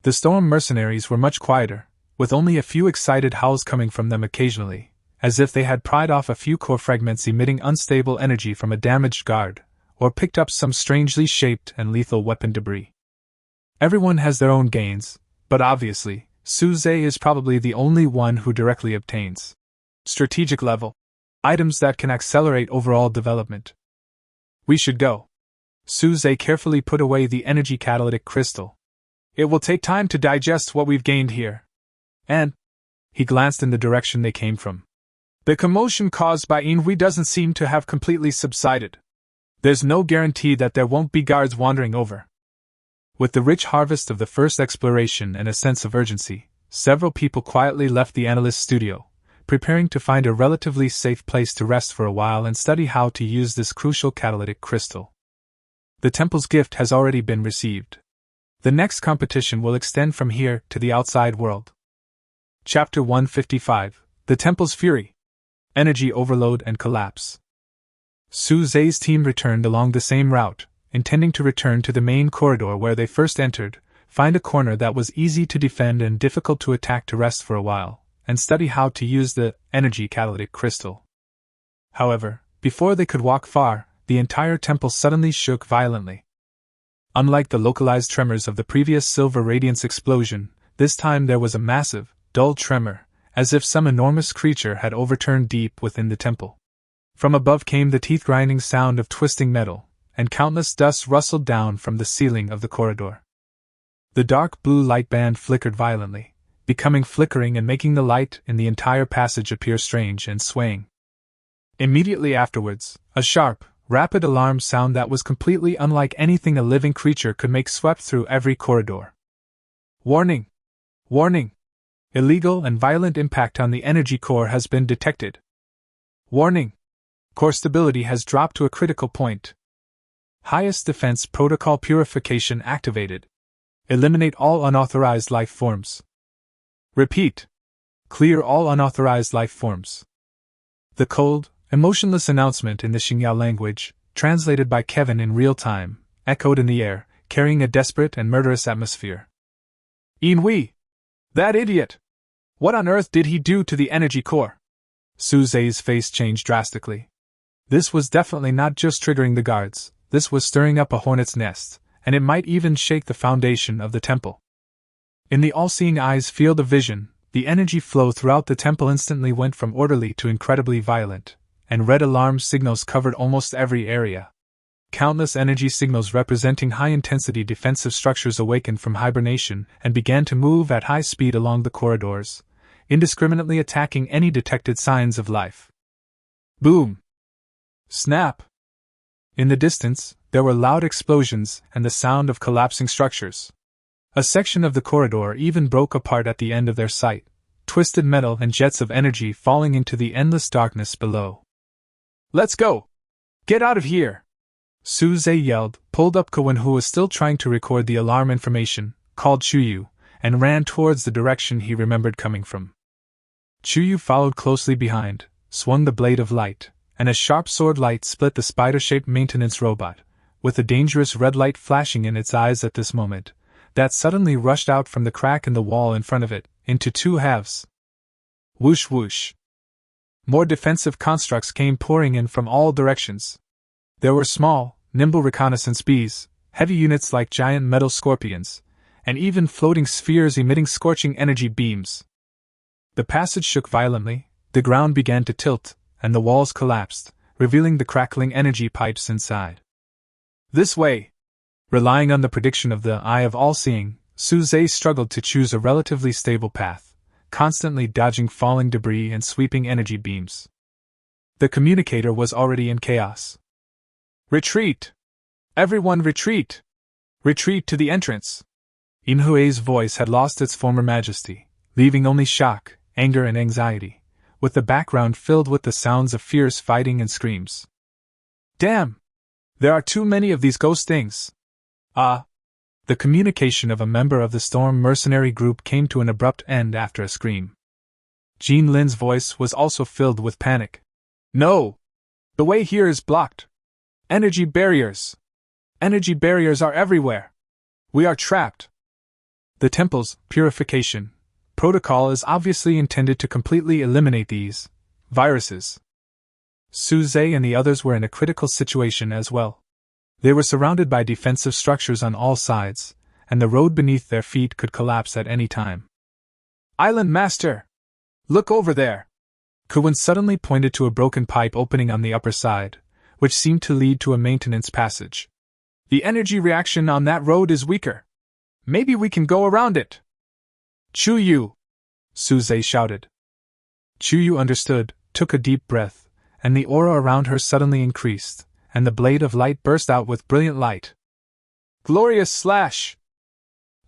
The Storm mercenaries were much quieter, with only a few excited howls coming from them occasionally, as if they had pried off a few core fragments emitting unstable energy from a damaged guard, or picked up some strangely shaped and lethal weapon debris. Everyone has their own gains, but obviously, Suze is probably the only one who directly obtains strategic level items that can accelerate overall development. We should go. Suze carefully put away the energy catalytic crystal. It will take time to digest what we've gained here. And he glanced in the direction they came from. The commotion caused by Inhui doesn't seem to have completely subsided. There's no guarantee that there won't be guards wandering over. With the rich harvest of the first exploration and a sense of urgency, several people quietly left the analyst's studio, preparing to find a relatively safe place to rest for a while and study how to use this crucial catalytic crystal. The temple's gift has already been received. The next competition will extend from here to the outside world. Chapter 155, The Temple's Fury. Energy Overload and Collapse. Suze's team returned along the same route, intending to return to the main corridor where they first entered, find a corner that was easy to defend and difficult to attack to rest for a while, and study how to use the energy catalytic crystal. However, before they could walk far, the entire temple suddenly shook violently. Unlike the localized tremors of the previous Silver Radiance explosion, this time there was a massive, dull tremor, as if some enormous creature had overturned deep within the temple. From above came the teeth-grinding sound of twisting metal, and countless dust rustled down from the ceiling of the corridor. The dark blue light band flickered violently, becoming flickering and making the light in the entire passage appear strange and swaying. Immediately afterwards, a sharp, rapid alarm sound that was completely unlike anything a living creature could make swept through every corridor. Warning! Warning! Illegal and violent impact on the energy core has been detected. Warning! Core stability has dropped to a critical point. Highest defense protocol purification activated. Eliminate all unauthorized life forms. Repeat. Clear all unauthorized life forms. The cold, emotionless announcement in the Xingyao language, translated by Kevin in real time, echoed in the air, carrying a desperate and murderous atmosphere. Inhui! That idiot! What on earth did he do to the energy core? Suze's face changed drastically. This was definitely not just triggering the guards, this was stirring up a hornet's nest, and it might even shake the foundation of the temple. In the all-seeing eye's field of vision, the energy flow throughout the temple instantly went from orderly to incredibly violent, and red alarm signals covered almost every area. Countless energy signals representing high-intensity defensive structures awakened from hibernation and began to move at high speed along the corridors, indiscriminately attacking any detected signs of life. Boom! Snap! In the distance, there were loud explosions and the sound of collapsing structures. A section of the corridor even broke apart at the end of their sight, twisted metal and jets of energy falling into the endless darkness below. Let's go! Get out of here! Suze yelled, pulled up Cohen, who was still trying to record the alarm information, called Chuyu, and ran towards the direction he remembered coming from. Chuyu followed closely behind, swung the blade of light, and a sharp sword light split the spider-shaped maintenance robot, with a dangerous red light flashing in its eyes at this moment, that suddenly rushed out from the crack in the wall in front of it, into two halves. Whoosh whoosh. More defensive constructs came pouring in from all directions. There were small, nimble reconnaissance bees, heavy units like giant metal scorpions, and even floating spheres emitting scorching energy beams. The passage shook violently, the ground began to tilt, and the walls collapsed, revealing the crackling energy pipes inside. This way! Relying on the prediction of the Eye of All-Seeing, Suze struggled to choose a relatively stable path, constantly dodging falling debris and sweeping energy beams. The communicator was already in chaos. Retreat! Everyone retreat! Retreat to the entrance! Inhue's voice had lost its former majesty, leaving only shock, anger, and anxiety, with the background filled with the sounds of fierce fighting and screams. Damn! There are too many of these ghost things! The communication of a member of the Storm mercenary group came to an abrupt end after a scream. Jean Lin's voice was also filled with panic. No! The way here is blocked! Energy barriers! Energy barriers are everywhere! We are trapped! The temple's purification protocol is obviously intended to completely eliminate these viruses. Suze and the others were in a critical situation as well. They were surrounded by defensive structures on all sides, and the road beneath their feet could collapse at any time. Island Master! Look over there! Kuwin suddenly pointed to a broken pipe opening on the upper side, which seemed to lead to a maintenance passage. The energy reaction on that road is weaker. Maybe we can go around it. Chuyu! Suze shouted. Chuyu understood, took a deep breath, and the aura around her suddenly increased, and the blade of light burst out with brilliant light. Glorious slash!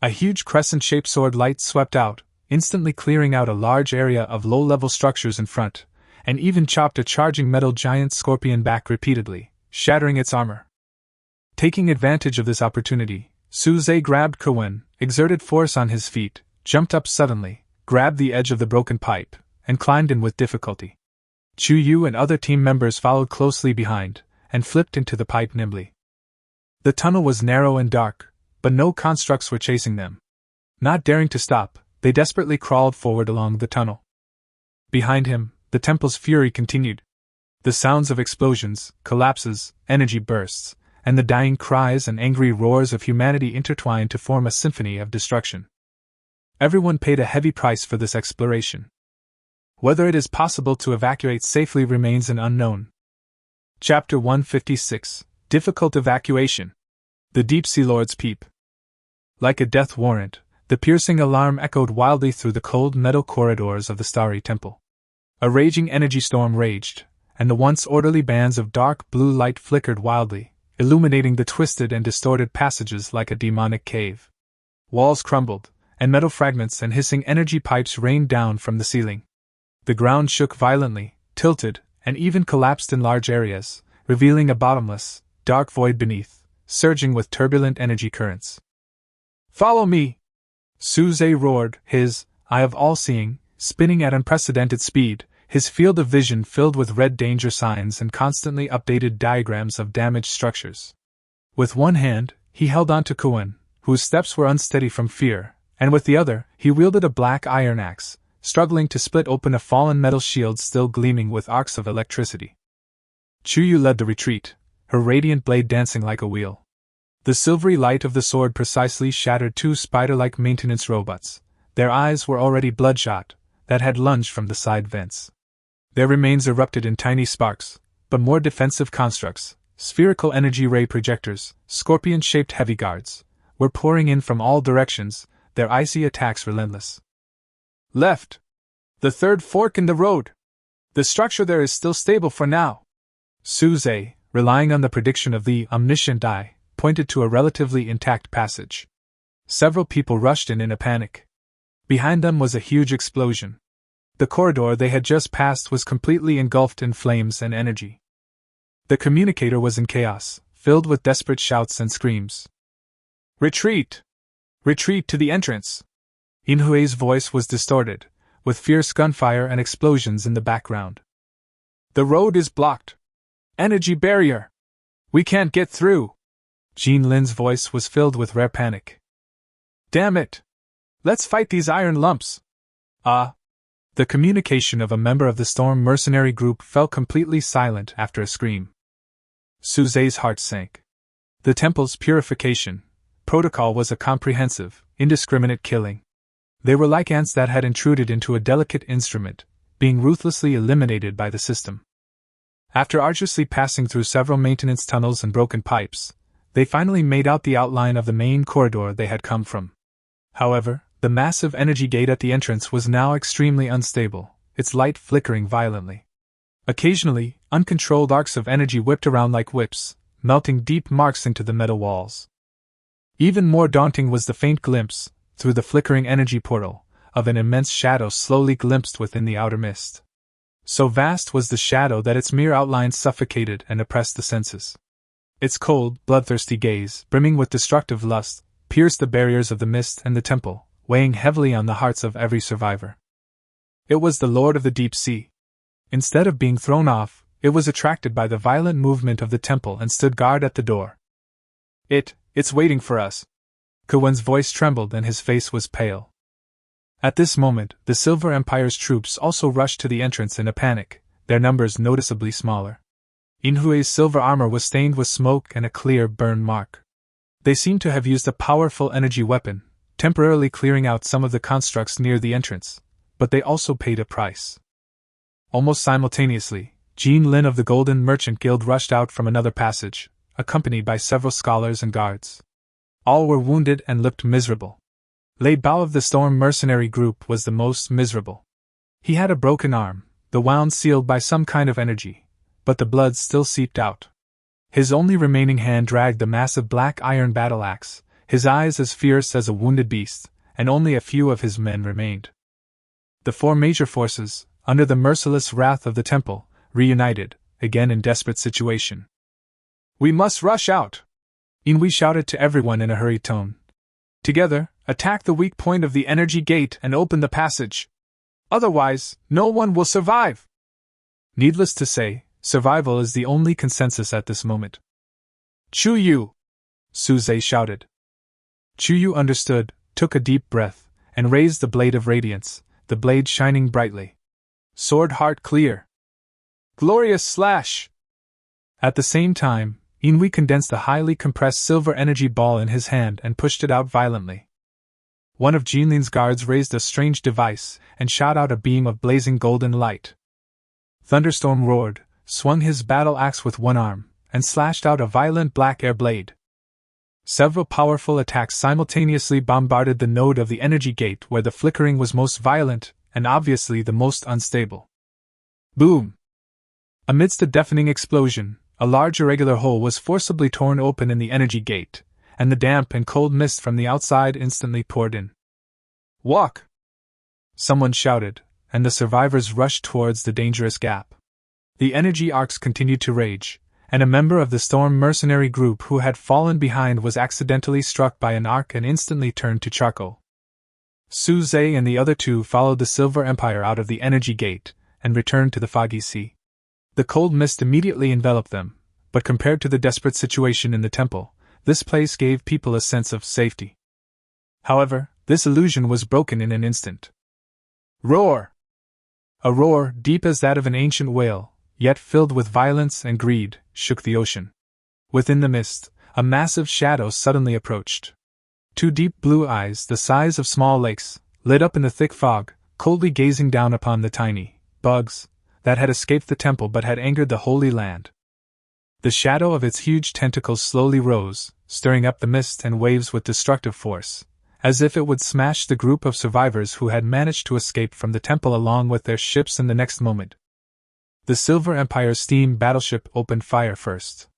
A huge crescent-shaped sword light swept out, instantly clearing out a large area of low-level structures in front, and even chopped a charging metal giant scorpion back repeatedly, shattering its armor. Taking advantage of this opportunity, Suze grabbed Cohen, exerted force on his feet, jumped up suddenly, grabbed the edge of the broken pipe, and climbed in with difficulty. Chuyu and other team members followed closely behind, and flipped into the pipe nimbly. The tunnel was narrow and dark, but no constructs were chasing them. Not daring to stop, they desperately crawled forward along the tunnel. Behind him, the temple's fury continued. The sounds of explosions, collapses, energy bursts, and the dying cries and angry roars of humanity intertwined to form a symphony of destruction. Everyone paid a heavy price for this exploration. Whether it is possible to evacuate safely remains an unknown. Chapter 156 Difficult Evacuation. The Deep-Sea Lord's Peep. Like a death warrant, the piercing alarm echoed wildly through the cold metal corridors of the starry temple. A raging energy storm raged, and the once orderly bands of dark blue light flickered wildly, illuminating the twisted and distorted passages like a demonic cave. Walls crumbled, and metal fragments and hissing energy pipes rained down from the ceiling. The ground shook violently, tilted, and even collapsed in large areas, revealing a bottomless, dark void beneath, surging with turbulent energy currents. Follow me! Suze roared, his eye of all-seeing, spinning at unprecedented speed, his field of vision filled with red danger signs and constantly updated diagrams of damaged structures. With one hand, he held on to Cohen, whose steps were unsteady from fear, and with the other, he wielded a black iron axe, struggling to split open a fallen metal shield still gleaming with arcs of electricity. Chuyu led the retreat, her radiant blade dancing like a wheel. The silvery light of the sword precisely shattered two spider-like maintenance robots. Their eyes were already bloodshot, that had lunged from the side vents. Their remains erupted in tiny sparks, but more defensive constructs, spherical energy ray projectors, scorpion-shaped heavy guards, were pouring in from all directions, their icy attacks relentless. Left! The third fork in the road! The structure there is still stable for now. Suze, relying on the prediction of the omniscient eye, pointed to a relatively intact passage. Several people rushed in a panic. Behind them was a huge explosion. The corridor they had just passed was completely engulfed in flames and energy. The communicator was in chaos, filled with desperate shouts and screams. "Retreat! Retreat to the entrance!" Inhue's voice was distorted, with fierce gunfire and explosions in the background. "The road is blocked! Energy barrier! We can't get through!" Jean Lin's voice was filled with rare panic. "Damn it! Let's fight these iron lumps!" The communication of a member of the Storm mercenary group fell completely silent after a scream. Suze's heart sank. The temple's purification protocol was a comprehensive, indiscriminate killing. They were like ants that had intruded into a delicate instrument, being ruthlessly eliminated by the system. After arduously passing through several maintenance tunnels and broken pipes, they finally made out the outline of the main corridor they had come from. However, the massive energy gate at the entrance was now extremely unstable, its light flickering violently. Occasionally, uncontrolled arcs of energy whipped around like whips, melting deep marks into the metal walls. Even more daunting was the faint glimpse, through the flickering energy portal, of an immense shadow slowly glimpsed within the outer mist. So vast was the shadow that its mere outlines suffocated and oppressed the senses. Its cold, bloodthirsty gaze, brimming with destructive lust, pierced the barriers of the mist and the temple, weighing heavily on the hearts of every survivor. It was the Lord of the Deep Sea. Instead of being thrown off, it was attracted by the violent movement of the temple and stood guard at the door. It's waiting for us." Kuwen's voice trembled and his face was pale. At this moment, the Silver Empire's troops also rushed to the entrance in a panic, their numbers noticeably smaller. Inhue's silver armor was stained with smoke and a clear burn mark. They seemed to have used a powerful energy weapon, temporarily clearing out some of the constructs near the entrance, but they also paid a price. Almost simultaneously, Jean Lin of the Golden Merchant Guild rushed out from another passage, accompanied by several scholars and guards. All were wounded and looked miserable. Lei Bao of the Storm mercenary group was the most miserable. He had a broken arm, the wound sealed by some kind of energy, but the blood still seeped out. His only remaining hand dragged the massive black iron battle axe, his eyes as fierce as a wounded beast, and only a few of his men remained. The four major forces, under the merciless wrath of the temple, reunited, again in desperate situation. "We must rush out!" Inui shouted to everyone in a hurried tone. "Together, attack the weak point of the energy gate and open the passage. Otherwise, no one will survive!" Needless to say, survival is the only consensus at this moment. "Chuyu!" Suze shouted. Chuyu understood, took a deep breath, and raised the blade of radiance, the blade shining brightly. Sword heart clear! Glorious slash! At the same time, Inui condensed a highly compressed silver energy ball in his hand and pushed it out violently. One of Jinlin's guards raised a strange device and shot out a beam of blazing golden light. Thunderstorm roared, swung his battle axe with one arm, and slashed out a violent black air blade. Several powerful attacks simultaneously bombarded the node of the energy gate where the flickering was most violent and obviously the most unstable. Boom! Amidst a deafening explosion, a large irregular hole was forcibly torn open in the energy gate, and the damp and cold mist from the outside instantly poured in. "Walk!" someone shouted, and the survivors rushed towards the dangerous gap. The energy arcs continued to rage, and a member of the Storm mercenary group who had fallen behind was accidentally struck by an arc and instantly turned to charcoal. Suze and the other two followed the Silver Empire out of the energy gate and returned to the foggy sea. The cold mist immediately enveloped them, but compared to the desperate situation in the temple, this place gave people a sense of safety. However, this illusion was broken in an instant. Roar! A roar, deep as that of an ancient whale, yet filled with violence and greed, shook the ocean. Within the mist, a massive shadow suddenly approached. Two deep blue eyes, the size of small lakes, lit up in the thick fog, coldly gazing down upon the tiny bugs that had escaped the temple but had angered the Holy Land. The shadow of its huge tentacles slowly rose, stirring up the mist and waves with destructive force, as if it would smash the group of survivors who had managed to escape from the temple along with their ships in the next moment. The Silver Empire's steam battleship opened fire first.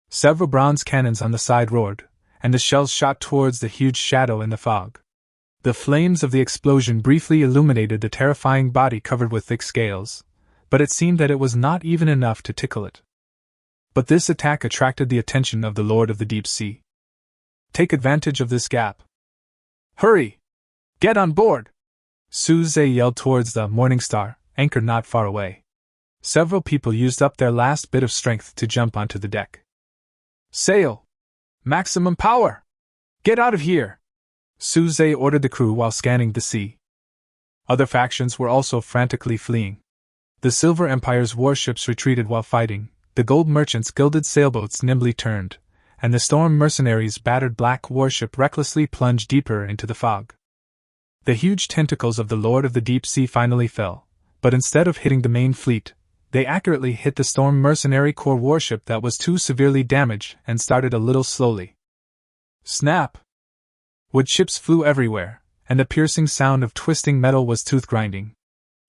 Several bronze cannons on the side roared, and the shells shot towards the huge shadow in the fog. The flames of the explosion briefly illuminated the terrifying body covered with thick scales, but it seemed that it was not even enough to tickle it. But this attack attracted the attention of the Lord of the Deep Sea. Take advantage of this gap. Hurry! Get on board! Suze yelled towards the Morning Star, anchored not far away. Several people used up their last bit of strength to jump onto the deck. Sail! Maximum power! Get out of here! Suze ordered the crew while scanning the sea. Other factions were also frantically fleeing. The Silver Empire's warships retreated while fighting, the Gold Merchant's gilded sailboats nimbly turned, and the Storm Mercenaries' battered black warship recklessly plunged deeper into the fog. The huge tentacles of the Lord of the Deep Sea finally fell, but instead of hitting the main fleet, they accurately hit the Storm Mercenary Corps warship that was too severely damaged and started a little slowly. Snap! Wood chips flew everywhere, and the piercing sound of twisting metal was tooth-grinding.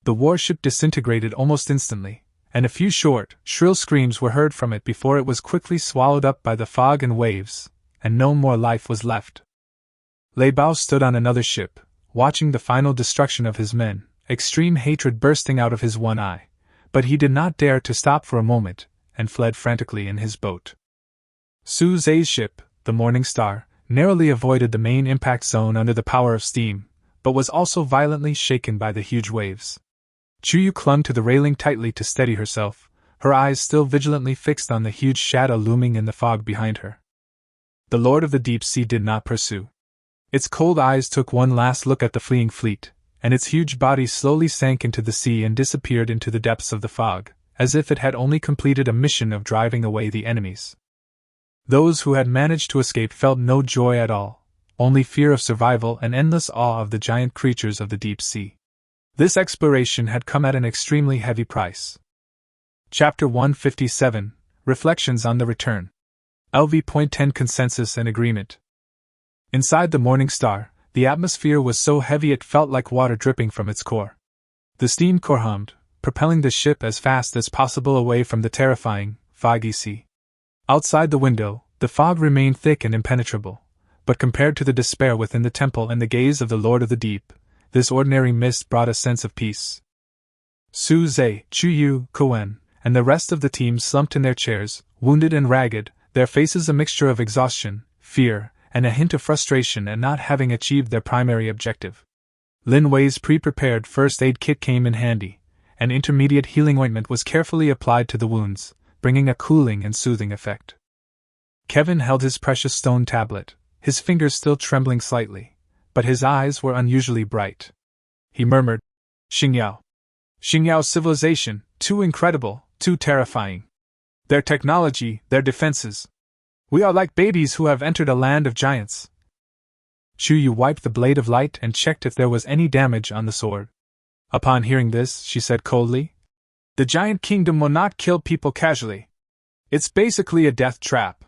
The warship disintegrated almost instantly, and a few short, shrill screams were heard from it before it was quickly swallowed up by the fog and waves, and no more life was left. Lei Bao stood on another ship, watching the final destruction of his men, extreme hatred bursting out of his one eye, but he did not dare to stop for a moment, and fled frantically in his boat. Su Zhe's ship, the Morning Star, narrowly avoided the main impact zone under the power of steam, but was also violently shaken by the huge waves. Chuyu clung to the railing tightly to steady herself, her eyes still vigilantly fixed on the huge shadow looming in the fog behind her. The Lord of the Deep Sea did not pursue. Its cold eyes took one last look at the fleeing fleet, and its huge body slowly sank into the sea and disappeared into the depths of the fog, as if it had only completed a mission of driving away the enemies. Those who had managed to escape felt no joy at all, only fear of survival and endless awe of the giant creatures of the deep sea. This exploration had come at an extremely heavy price. Chapter 157, Reflections on the Return. LV.10 Consensus and Agreement. Inside the Morning Star, the atmosphere was so heavy it felt like water dripping from its core. The steam core hummed, propelling the ship as fast as possible away from the terrifying, foggy sea. Outside the window, the fog remained thick and impenetrable, but compared to the despair within the temple and the gaze of the Lord of the Deep, this ordinary mist brought a sense of peace. Su Zhe, Chuyu, Koen, and the rest of the team slumped in their chairs, wounded and ragged, their faces a mixture of exhaustion, fear, and a hint of frustration at not having achieved their primary objective. Lin Wei's pre-prepared first aid kit came in handy. An intermediate healing ointment was carefully applied to the wounds, bringing a cooling and soothing effect. Kevin held his precious stone tablet, his fingers still trembling slightly, but his eyes were unusually bright. He murmured, Xingyao. Xingyao's civilization, too incredible, too terrifying. Their technology, their defenses. We are like babies who have entered a land of giants. Chuyu wiped the blade of light and checked if there was any damage on the sword. Upon hearing this, she said coldly, The giant kingdom will not kill people casually. It's basically a death trap.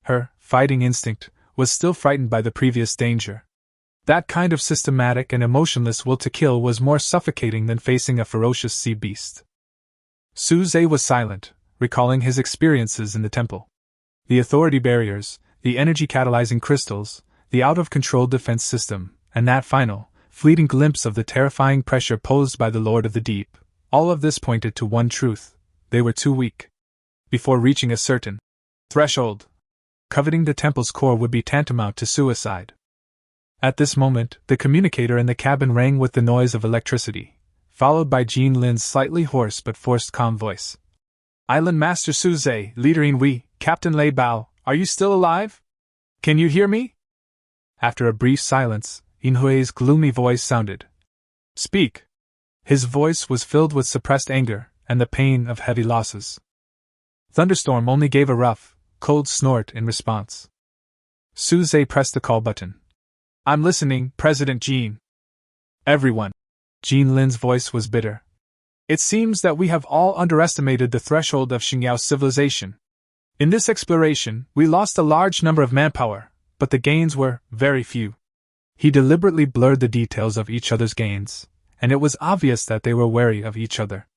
Her fighting instinct was still frightened by the previous danger. That kind of systematic and emotionless will to kill was more suffocating than facing a ferocious sea beast. Su Zhe was silent, recalling his experiences in the temple. The authority barriers, the energy-catalyzing crystals, the out-of-control defense system, and that final, fleeting glimpse of the terrifying pressure posed by the Lord of the Deep, all of this pointed to one truth: they were too weak. Before reaching a certain threshold, coveting the temple's core would be tantamount to suicide. At this moment, the communicator in the cabin rang with the noise of electricity, followed by Jean Lin's slightly hoarse but forced calm voice. Island Master Su Zhe, Leader Inui, Captain Lei Bao, are you still alive? Can you hear me? After a brief silence, Inhui's gloomy voice sounded. Speak. His voice was filled with suppressed anger and the pain of heavy losses. Thunderstorm only gave a rough, cold snort in response. Su Zhe pressed the call button. I'm listening, President Jean. Everyone. Jean Lin's voice was bitter. It seems that we have all underestimated the threshold of Xingyao's civilization. In this exploration, we lost a large number of manpower, but the gains were very few. He deliberately blurred the details of each other's gains, and it was obvious that they were wary of each other.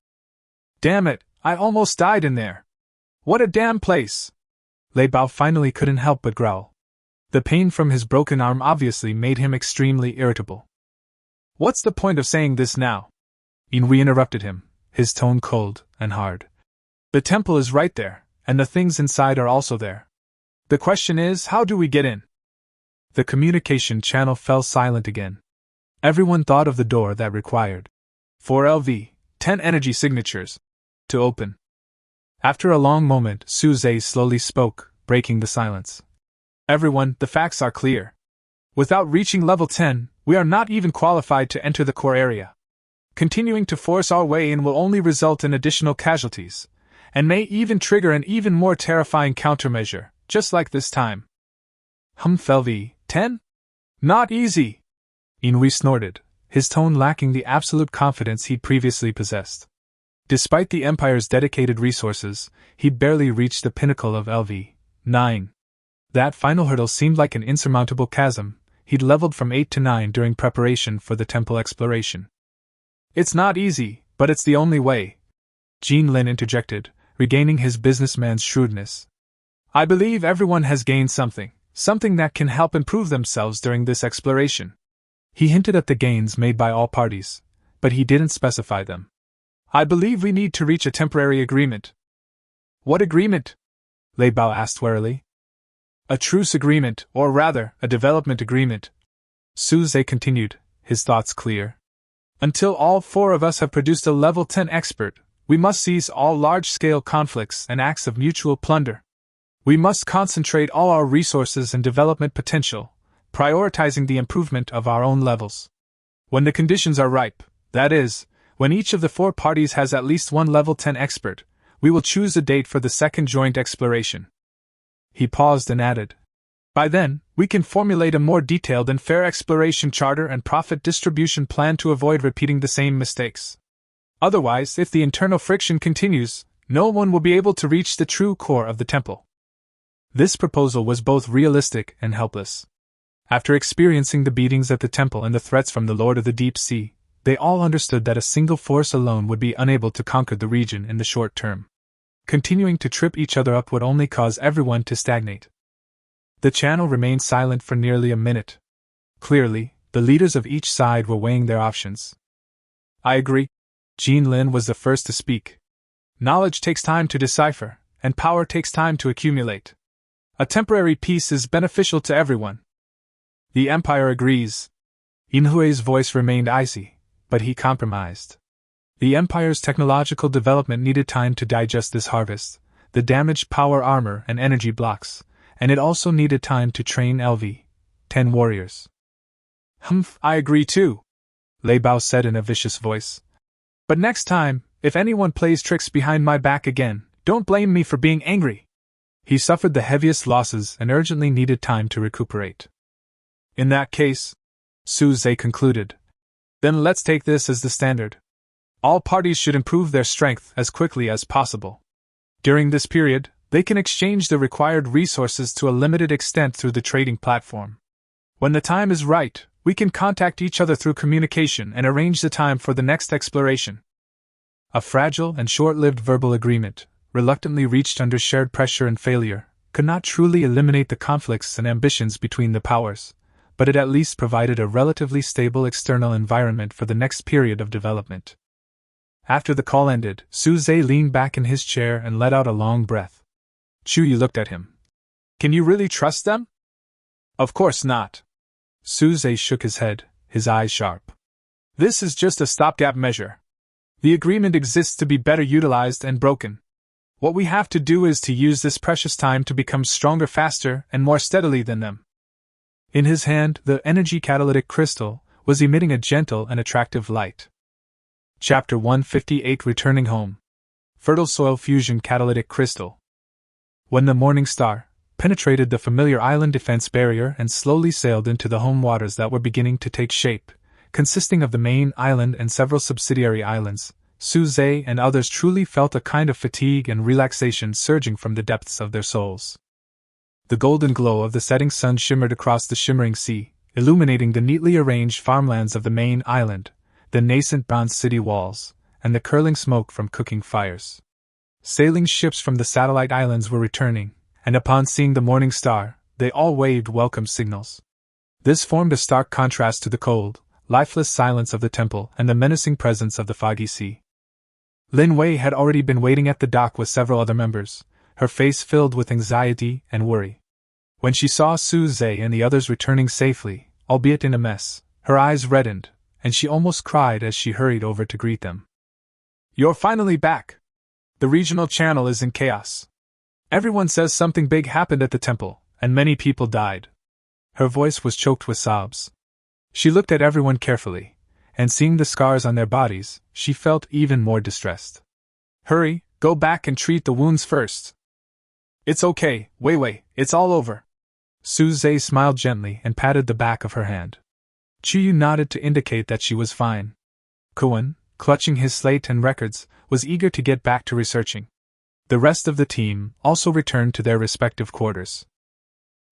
Damn it, I almost died in there. What a damn place! Lei Bao finally couldn't help but growl. The pain from his broken arm obviously made him extremely irritable. What's the point of saying this now? Inui interrupted him, his tone cold and hard. The temple is right there, and the things inside are also there. The question is, how do we get in? The communication channel fell silent again. Everyone thought of the door that required 4 LV, 10 energy signatures, to open. After a long moment, Suze slowly spoke, breaking the silence. Everyone, the facts are clear. Without reaching level 10, we are not even qualified to enter the core area. Continuing to force our way in will only result in additional casualties, and may even trigger an even more terrifying countermeasure, just like this time. LV, 10? Not easy! Inui snorted, his tone lacking the absolute confidence he'd previously possessed. Despite the Empire's dedicated resources, he'd barely reached the pinnacle of LV 9. That final hurdle seemed like an insurmountable chasm. He'd leveled from 8 to 9 during preparation for the temple exploration. It's not easy, but it's the only way, Jean Lin interjected, regaining his businessman's shrewdness. I believe everyone has gained something that can help improve themselves during this exploration. He hinted at the gains made by all parties, but he didn't specify them. I believe we need to reach a temporary agreement. What agreement? Lei Bao asked warily. A truce agreement, or rather, a development agreement. Suze continued, his thoughts clear. Until all 4 of us have produced a level 10 expert, we must cease all large-scale conflicts and acts of mutual plunder. We must concentrate all our resources and development potential, prioritizing the improvement of our own levels. When the conditions are ripe, that is, when each of the 4 parties has at least one level 10 expert, we will choose a date for the second joint exploration. He paused and added, by then, we can formulate a more detailed and fair exploration charter and profit distribution plan to avoid repeating the same mistakes. Otherwise, if the internal friction continues, no one will be able to reach the true core of the temple. This proposal was both realistic and helpless. After experiencing the beatings at the temple and the threats from the Lord of the Deep Sea, they all understood that a single force alone would be unable to conquer the region in the short term. Continuing to trip each other up would only cause everyone to stagnate. The channel remained silent for nearly a minute. Clearly, the leaders of each side were weighing their options. I agree. Jean Lin was the first to speak. Knowledge takes time to decipher, and power takes time to accumulate. A temporary peace is beneficial to everyone. The Empire agrees. Inhui's voice remained icy, but he compromised. The Empire's technological development needed time to digest this harvest, the damaged power armor and energy blocks, and it also needed time to train LV 10 warriors. I agree too, Lei Bao said in a vicious voice. But next time, if anyone plays tricks behind my back again, don't blame me for being angry. He suffered the heaviest losses and urgently needed time to recuperate. In that case, Suze concluded, then let's take this as the standard. All parties should improve their strength as quickly as possible. During this period, they can exchange the required resources to a limited extent through the trading platform. When the time is right, we can contact each other through communication and arrange the time for the next exploration. A fragile and short-lived verbal agreement, reluctantly reached under shared pressure and failure, could not truly eliminate the conflicts and ambitions between the powers, but it at least provided a relatively stable external environment for the next period of development. After the call ended, Suze leaned back in his chair and let out a long breath. Chuyi looked at him. Can you really trust them? Of course not. Suze shook his head, his eyes sharp. This is just a stopgap measure. The agreement exists to be better utilized and broken. What we have to do is to use this precious time to become stronger faster and more steadily than them. In his hand, the energy catalytic crystal was emitting a gentle and attractive light. Chapter 158 Returning Home. Fertile Soil Fusion Catalytic Crystal. When the Morning Star penetrated the familiar island defense barrier and slowly sailed into the home waters that were beginning to take shape, consisting of the main island and several subsidiary islands, Suze and others truly felt a kind of fatigue and relaxation surging from the depths of their souls. The golden glow of the setting sun shimmered across the shimmering sea, illuminating the neatly arranged farmlands of the main island, the nascent bronze city walls, and the curling smoke from cooking fires. Sailing ships from the satellite islands were returning, and upon seeing the morning star, they all waved welcome signals. This formed a stark contrast to the cold, lifeless silence of the temple and the menacing presence of the foggy sea. Lin Wei had already been waiting at the dock with several other members, her face filled with anxiety and worry. When she saw Suze and the others returning safely, albeit in a mess, her eyes reddened, and she almost cried as she hurried over to greet them. "You're finally back! The regional channel is in chaos. Everyone says something big happened at the temple, and many people died." Her voice was choked with sobs. She looked at everyone carefully, and seeing the scars on their bodies, she felt even more distressed. "Hurry, go back and treat the wounds first." "It's okay, Wei, it's all over." Suze smiled gently and patted the back of her hand. Chuyu nodded to indicate that she was fine. Kuan, clutching his slate and records, was eager to get back to researching. The rest of the team also returned to their respective quarters.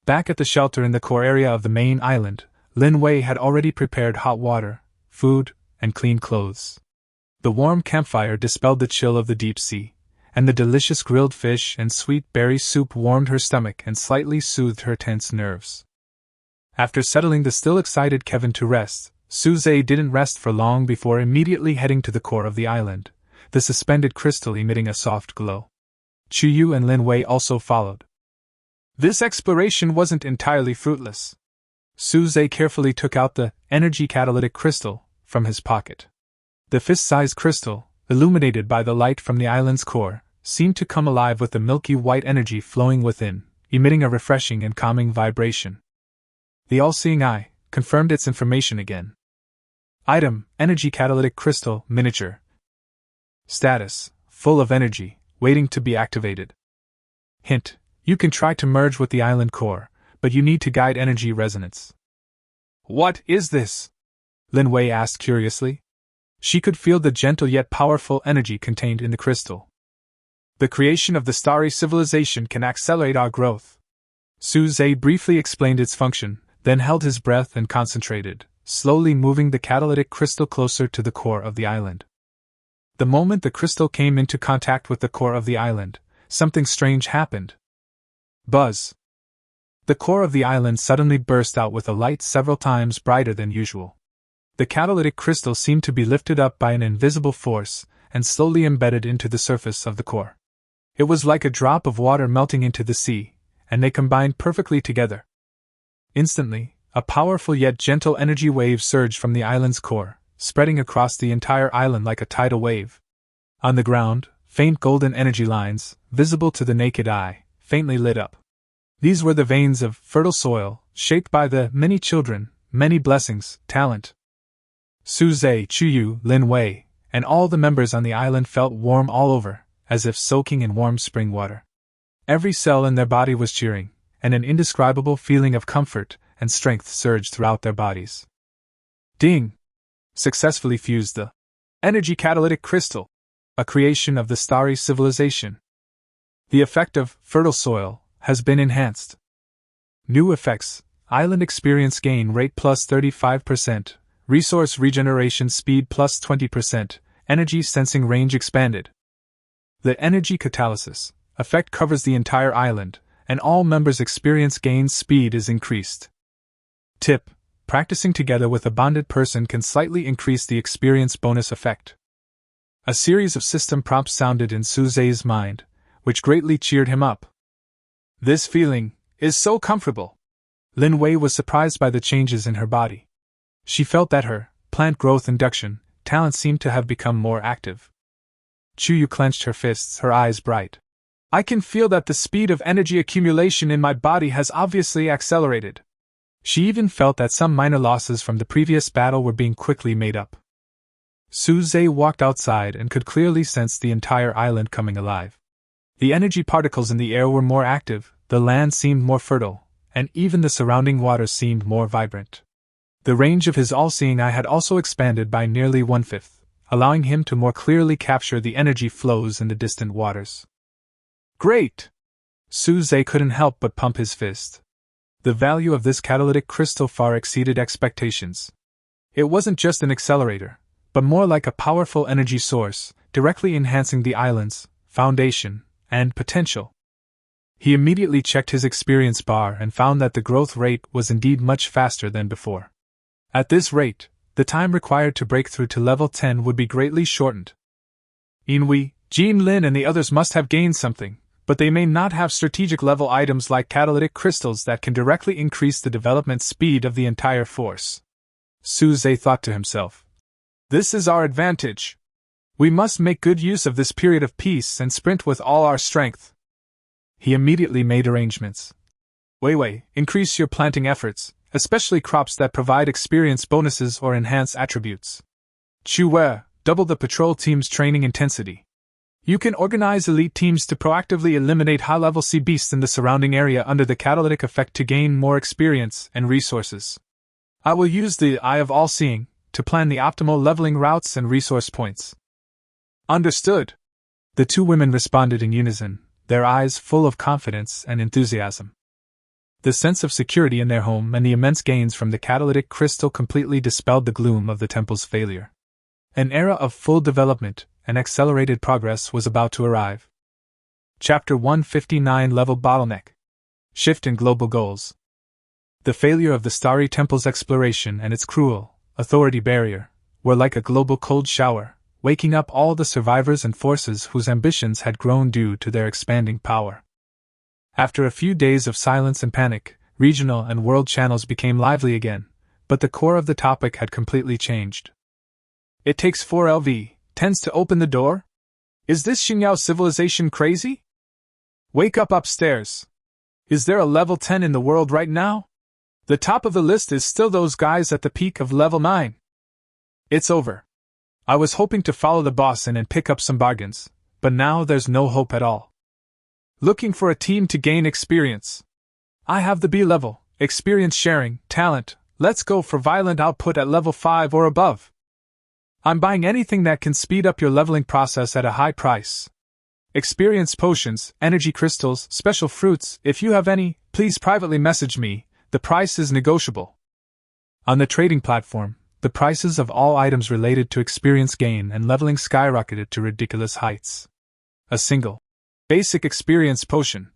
Back at the shelter in the core area of the main island, Lin Wei had already prepared hot water, food, and clean clothes. The warm campfire dispelled the chill of the deep sea, and the delicious grilled fish and sweet berry soup warmed her stomach and slightly soothed her tense nerves. After settling the still excited Kevin to rest, Suze didn't rest for long before immediately heading to the core of the island, the suspended crystal emitting a soft glow. Chuyu and Lin Wei also followed. This exploration wasn't entirely fruitless. Suze carefully took out the energy catalytic crystal from his pocket. The fist-sized crystal, illuminated by the light from the island's core, seemed to come alive with the milky white energy flowing within, emitting a refreshing and calming vibration. The all-seeing eye confirmed its information again. Item: Energy Catalytic Crystal Miniature. Status: Full of energy, waiting to be activated. Hint: You can try to merge with the island core, but you need to guide energy resonance. "What is this?" Lin Wei asked curiously. She could feel the gentle yet powerful energy contained in the crystal. "The creation of the starry civilization can accelerate our growth." Suze briefly explained its function, then held his breath and concentrated, slowly moving the catalytic crystal closer to the core of the island. The moment the crystal came into contact with the core of the island, something strange happened. Buzz! The core of the island suddenly burst out with a light several times brighter than usual. The catalytic crystal seemed to be lifted up by an invisible force and slowly embedded into the surface of the core. It was like a drop of water melting into the sea, and they combined perfectly together. Instantly, a powerful yet gentle energy wave surged from the island's core, spreading across the entire island like a tidal wave. On the ground, faint golden energy lines, visible to the naked eye, faintly lit up. These were the veins of fertile soil, shaped by the many children, many blessings, talent. Suze, Chuyu, Lin Wei, and all the members on the island felt warm all over, as if soaking in warm spring water. Every cell in their body was cheering, and an indescribable feeling of comfort and strength surged throughout their bodies. Ding! Successfully fused the energy catalytic crystal, a creation of the starry civilization. The effect of fertile soil has been enhanced. New effects: island experience gain rate plus 35%, resource regeneration speed plus 20%, energy sensing range expanded. The energy catalysis effect covers the entire island, and all members' experience gain speed is increased. Tip: Practicing together with a bonded person can slightly increase the experience bonus effect. A series of system prompts sounded in Suze's mind, which greatly cheered him up. This feeling is so comfortable. Lin Wei was surprised by the changes in her body. She felt that her plant growth induction talent seemed to have become more active. Chuyu clenched her fists, her eyes bright. "I can feel that the speed of energy accumulation in my body has obviously accelerated." She even felt that some minor losses from the previous battle were being quickly made up. Suze walked outside and could clearly sense the entire island coming alive. The energy particles in the air were more active, the land seemed more fertile, and even the surrounding waters seemed more vibrant. The range of his all-seeing eye had also expanded by nearly 1/5, allowing him to more clearly capture the energy flows in the distant waters. Great! Suze couldn't help but pump his fist. The value of this catalytic crystal far exceeded expectations. It wasn't just an accelerator, but more like a powerful energy source, directly enhancing the island's foundation and potential. He immediately checked his experience bar and found that the growth rate was indeed much faster than before. At this rate, the time required to break through to level 10 would be greatly shortened. Inui, Jean Lin and the others must have gained something, but they may not have strategic level items like catalytic crystals that can directly increase the development speed of the entire force. Suze thought to himself. This is our advantage. We must make good use of this period of peace and sprint with all our strength. He immediately made arrangements. Wei, increase your planting efforts, especially crops that provide experience bonuses or enhance attributes. Chu, double the patrol team's training intensity. You can organize elite teams to proactively eliminate high-level sea beasts in the surrounding area under the catalytic effect to gain more experience and resources. I will use the Eye of All-Seeing to plan the optimal leveling routes and resource points. Understood. The two women responded in unison, their eyes full of confidence and enthusiasm. The sense of security in their home and the immense gains from the catalytic crystal completely dispelled the gloom of the temple's failure. An era of full development and accelerated progress was about to arrive. Chapter 159 Level Bottleneck. Shift in Global Goals. The failure of the Starry Temple's exploration and its cruel, authority barrier were like a global cold shower, waking up all the survivors and forces whose ambitions had grown due to their expanding power. After a few days of silence and panic, regional and world channels became lively again, but the core of the topic had completely changed. It takes 4 LV-10s to open the door? Is this Xingyao civilization crazy? Wake up upstairs. Is there a level 10 in the world right now? The top of the list is still those guys at the peak of level 9. It's over. I was hoping to follow the boss in and pick up some bargains, but now there's no hope at all. Looking for a team to gain experience. I have the B level, experience sharing, talent, let's go for violent output at level 5 or above. I'm buying anything that can speed up your leveling process at a high price. Experience potions, energy crystals, special fruits, if you have any, please privately message me, the price is negotiable. On the trading platform, the prices of all items related to experience gain and leveling skyrocketed to ridiculous heights. A single basic experience potion,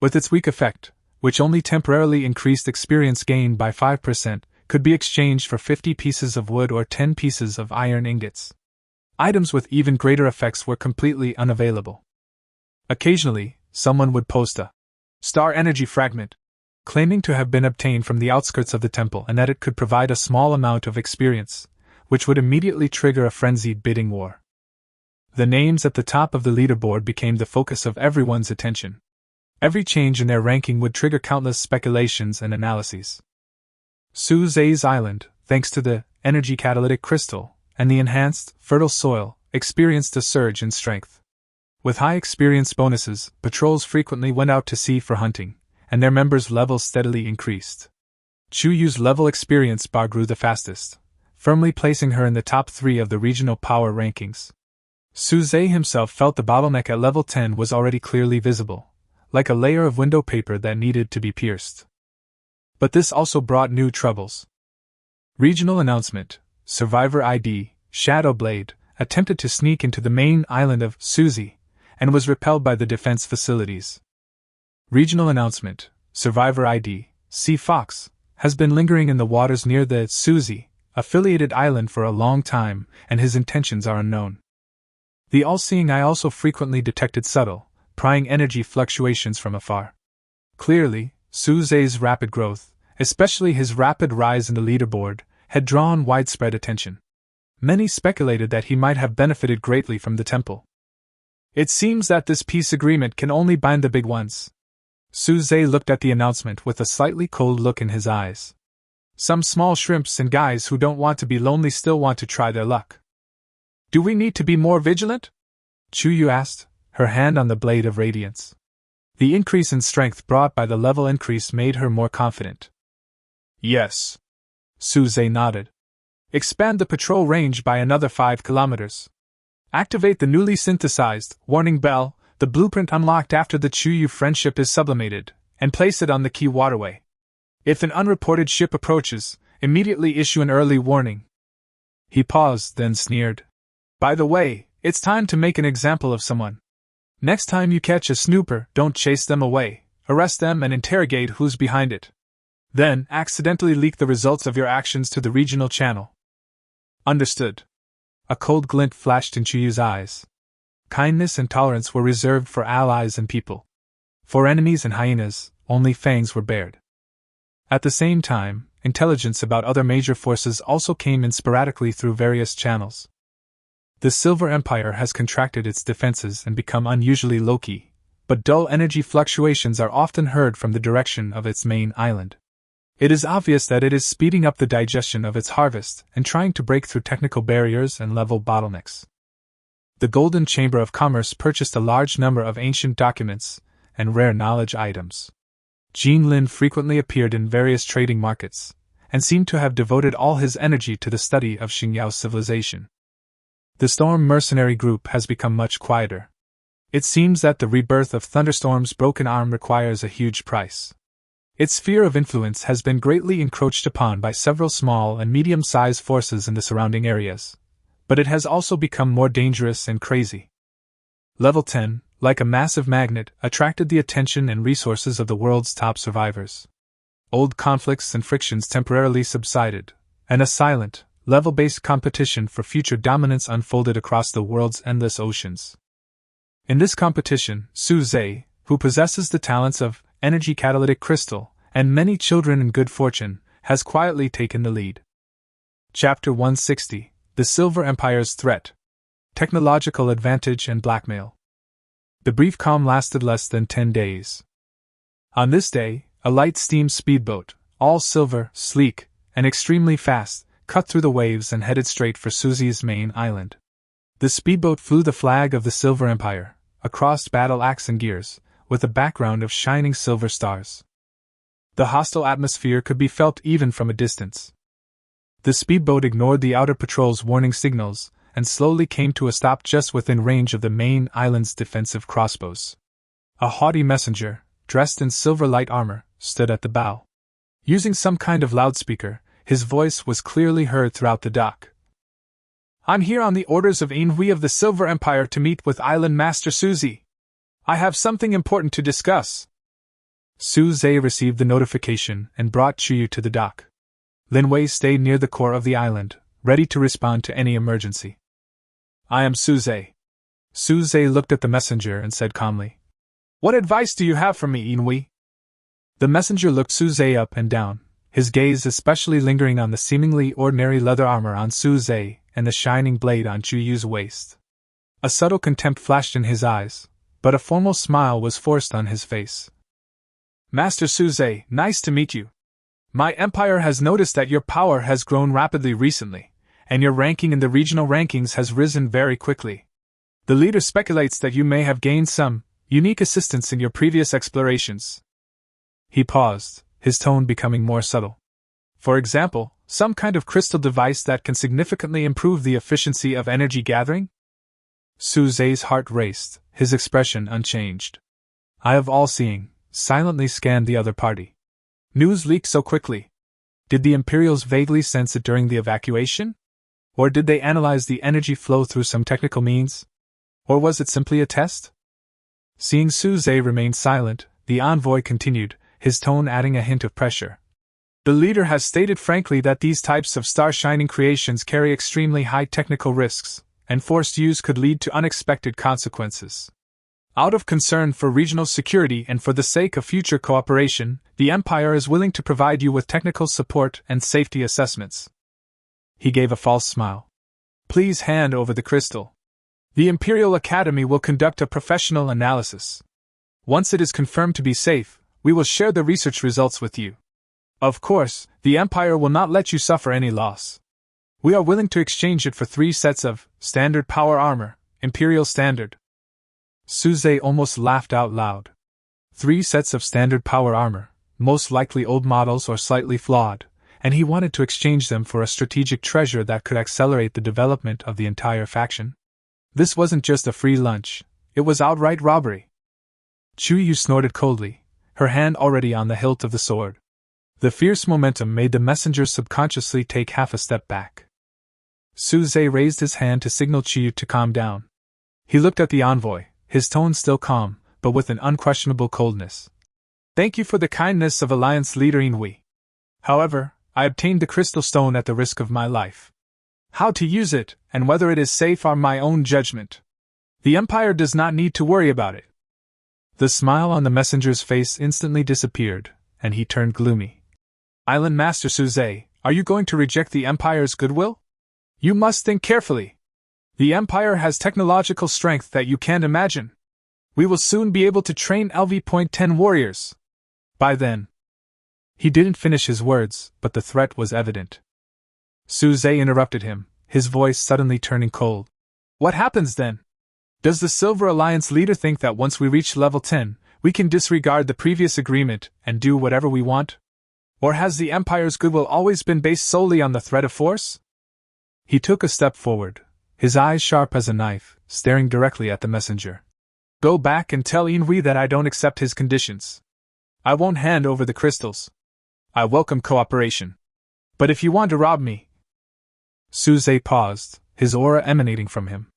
with its weak effect, which only temporarily increased experience gain by 5%, could be exchanged for 50 pieces of wood or 10 pieces of iron ingots. Items with even greater effects were completely unavailable. Occasionally, someone would post a star energy fragment, claiming to have been obtained from the outskirts of the temple and that it could provide a small amount of experience, which would immediately trigger a frenzied bidding war. The names at the top of the leaderboard became the focus of everyone's attention. Every change in their ranking would trigger countless speculations and analyses. Suze's Island, thanks to the energy catalytic crystal and the enhanced, fertile soil, experienced a surge in strength. With high experience bonuses, patrols frequently went out to sea for hunting, and their members' levels steadily increased. Chuyu's level experience bar grew the fastest, firmly placing her in the top 3 of the regional power rankings. Suze himself felt the bottleneck at level 10 was already clearly visible, like a layer of window paper that needed to be pierced. But this also brought new troubles. Regional announcement: Survivor ID, Shadowblade, attempted to sneak into the main island of Suzy, and was repelled by the defense facilities. Regional announcement: Survivor ID, Sea Fox, has been lingering in the waters near the Suzy affiliated island for a long time, and his intentions are unknown. The all-seeing eye also frequently detected subtle, prying energy fluctuations from afar. Clearly, Suze's rapid growth, especially his rapid rise in the leaderboard, had drawn widespread attention. Many speculated that he might have benefited greatly from the temple. It seems that this peace agreement can only bind the big ones. Suze looked at the announcement with a slightly cold look in his eyes. Some small shrimps and guys who don't want to be lonely still want to try their luck. Do we need to be more vigilant? Chuyu asked, her hand on the blade of radiance. The increase in strength brought by the level increase made her more confident. Yes. Suze nodded. Expand the patrol range by another 5 kilometers. Activate the newly synthesized warning bell, the blueprint unlocked after the Chuyu friendship is sublimated, and place it on the key waterway. If an unreported ship approaches, immediately issue an early warning. He paused, then sneered. By the way, it's time to make an example of someone. Next time you catch a snooper, don't chase them away, arrest them and interrogate who's behind it. Then, accidentally leak the results of your actions to the regional channel. Understood. A cold glint flashed in Chuyu's eyes. Kindness and tolerance were reserved for allies and people. For enemies and hyenas, only fangs were bared. At the same time, intelligence about other major forces also came in sporadically through various channels. The Silver Empire has contracted its defenses and become unusually low-key, but dull energy fluctuations are often heard from the direction of its main island. It is obvious that it is speeding up the digestion of its harvest and trying to break through technical barriers and level bottlenecks. The Golden Chamber of Commerce purchased a large number of ancient documents and rare knowledge items. Jean Lin frequently appeared in various trading markets, and seemed to have devoted all his energy to the study of Xingyao's civilization. The Storm Mercenary Group has become much quieter. It seems that the rebirth of Thunderstorm's broken arm requires a huge price. Its sphere of influence has been greatly encroached upon by several small and medium-sized forces in the surrounding areas, but it has also become more dangerous and crazy. Level 10, like a massive magnet, attracted the attention and resources of the world's top survivors. Old conflicts and frictions temporarily subsided, and a silent, level-based competition for future dominance unfolded across the world's endless oceans. In this competition, Su Zhe, who possesses the talents of energy catalytic crystal and many children in good fortune, has quietly taken the lead. Chapter 160: The Silver Empire's Threat. Technological Advantage and Blackmail. The brief calm lasted less than 10 days. On this day, a light steam speedboat, all silver, sleek, and extremely fast, cut through the waves and headed straight for Suzi's main island. The speedboat flew the flag of the Silver Empire, a crossed battle axe and gears, with a background of shining silver stars. The hostile atmosphere could be felt even from a distance. The speedboat ignored the outer patrol's warning signals and slowly came to a stop just within range of the main island's defensive crossbows. A haughty messenger, dressed in silver light armor, stood at the bow. Using some kind of loudspeaker, his voice was clearly heard throughout the dock. "I'm here on the orders of Ainhui of the Silver Empire to meet with Island Master Suzi. I have something important to discuss." Su Zhe received the notification and brought Chuyu to the dock. Lin Wei stayed near the core of the island, ready to respond to any emergency. "I am Su Zhe." Su Zhe looked at the messenger and said calmly, "What advice do you have for me, Ainhui?" The messenger looked Su Zhe up and down, his gaze especially lingering on the seemingly ordinary leather armor on Su Zhe and the shining blade on Chuyu's waist. A subtle contempt flashed in his eyes, but a formal smile was forced on his face. "Master Su Zhe, nice to meet you. My empire has noticed that your power has grown rapidly recently, and your ranking in the regional rankings has risen very quickly. The leader speculates that you may have gained some unique assistance in your previous explorations." He paused, his tone becoming more subtle. "For example, some kind of crystal device that can significantly improve the efficiency of energy gathering?" Su Zhe's heart raced, his expression unchanged. Eye of all-seeing, silently scanned the other party. News leaked so quickly. Did the Imperials vaguely sense it during the evacuation? Or did they analyze the energy flow through some technical means? Or was it simply a test? Seeing Su Zhe remain silent, the envoy continued, his tone adding a hint of pressure. "The leader has stated frankly that these types of star-shining creations carry extremely high technical risks, and forced use could lead to unexpected consequences. Out of concern for regional security and for the sake of future cooperation, the Empire is willing to provide you with technical support and safety assessments." He gave a false smile. "Please hand over the crystal. The Imperial Academy will conduct a professional analysis. Once it is confirmed to be safe, we will share the research results with you. Of course, the Empire will not let you suffer any loss. We are willing to exchange it for 3 sets of standard power armor, Imperial standard." Su Zhe almost laughed out loud. 3 sets of standard power armor, most likely old models or slightly flawed, and he wanted to exchange them for a strategic treasure that could accelerate the development of the entire faction. This wasn't just a free lunch, it was outright robbery. Chuyu snorted coldly, her hand already on the hilt of the sword. The fierce momentum made the messenger subconsciously take half a step back. Su Zhe raised his hand to signal Chuyu to calm down. He looked at the envoy, his tone still calm, but with an unquestionable coldness. "Thank you for the kindness of Alliance leader Ainhui. However, I obtained the crystal stone at the risk of my life. How to use it, and whether it is safe are my own judgment. The Empire does not need to worry about it." The smile on the messenger's face instantly disappeared, and he turned gloomy. Island Master Suze, are you going to reject the Empire's goodwill? You must think carefully. The Empire has technological strength that you can't imagine. We will soon be able to train LV.10 warriors. By then. He didn't finish his words, but the threat was evident. Suze interrupted him, his voice suddenly turning cold. What happens then? Does the Silver Alliance leader think that once we reach level 10, we can disregard the previous agreement and do whatever we want? Or has the Empire's goodwill always been based solely on the threat of force? He took a step forward, his eyes sharp as a knife, staring directly at the messenger. Go back and tell Inui that I don't accept his conditions. I won't hand over the crystals. I welcome cooperation. But if you want to rob me... Suze paused, his aura emanating from him.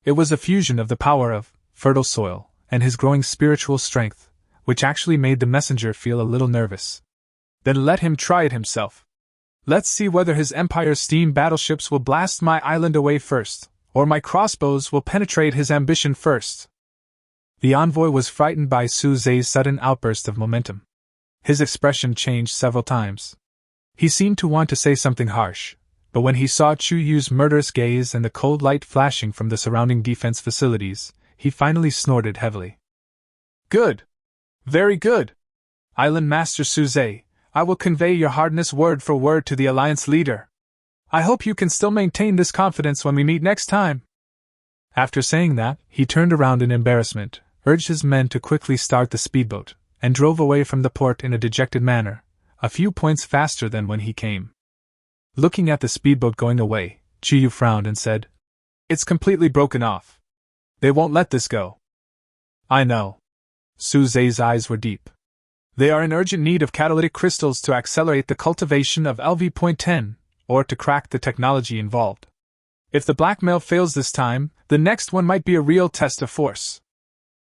It was a fusion of the power of fertile soil and his growing spiritual strength, which actually made the messenger feel a little nervous. Then let him try it himself. Let's see whether his Empire's steam battleships will blast my island away first, or my crossbows will penetrate his ambition first. The envoy was frightened by Suze's sudden outburst of momentum. His expression changed several times. He seemed to want to say something harsh, but when he saw Chu Yu's murderous gaze and the cold light flashing from the surrounding defense facilities, he finally snorted heavily. Good! Very good! Island Master Suze, I will convey your hardness word for word to the Alliance leader. I hope you can still maintain this confidence when we meet next time. After saying that, he turned around in embarrassment, urged his men to quickly start the speedboat, and drove away from the port in a dejected manner, a few points faster than when he came. Looking at the speedboat going away, Chiyu frowned and said, It's completely broken off. They won't let this go. I know. Suze's eyes were deep. They are in urgent need of catalytic crystals to accelerate the cultivation of LV.10, or to crack the technology involved. If the blackmail fails this time, the next one might be a real test of force.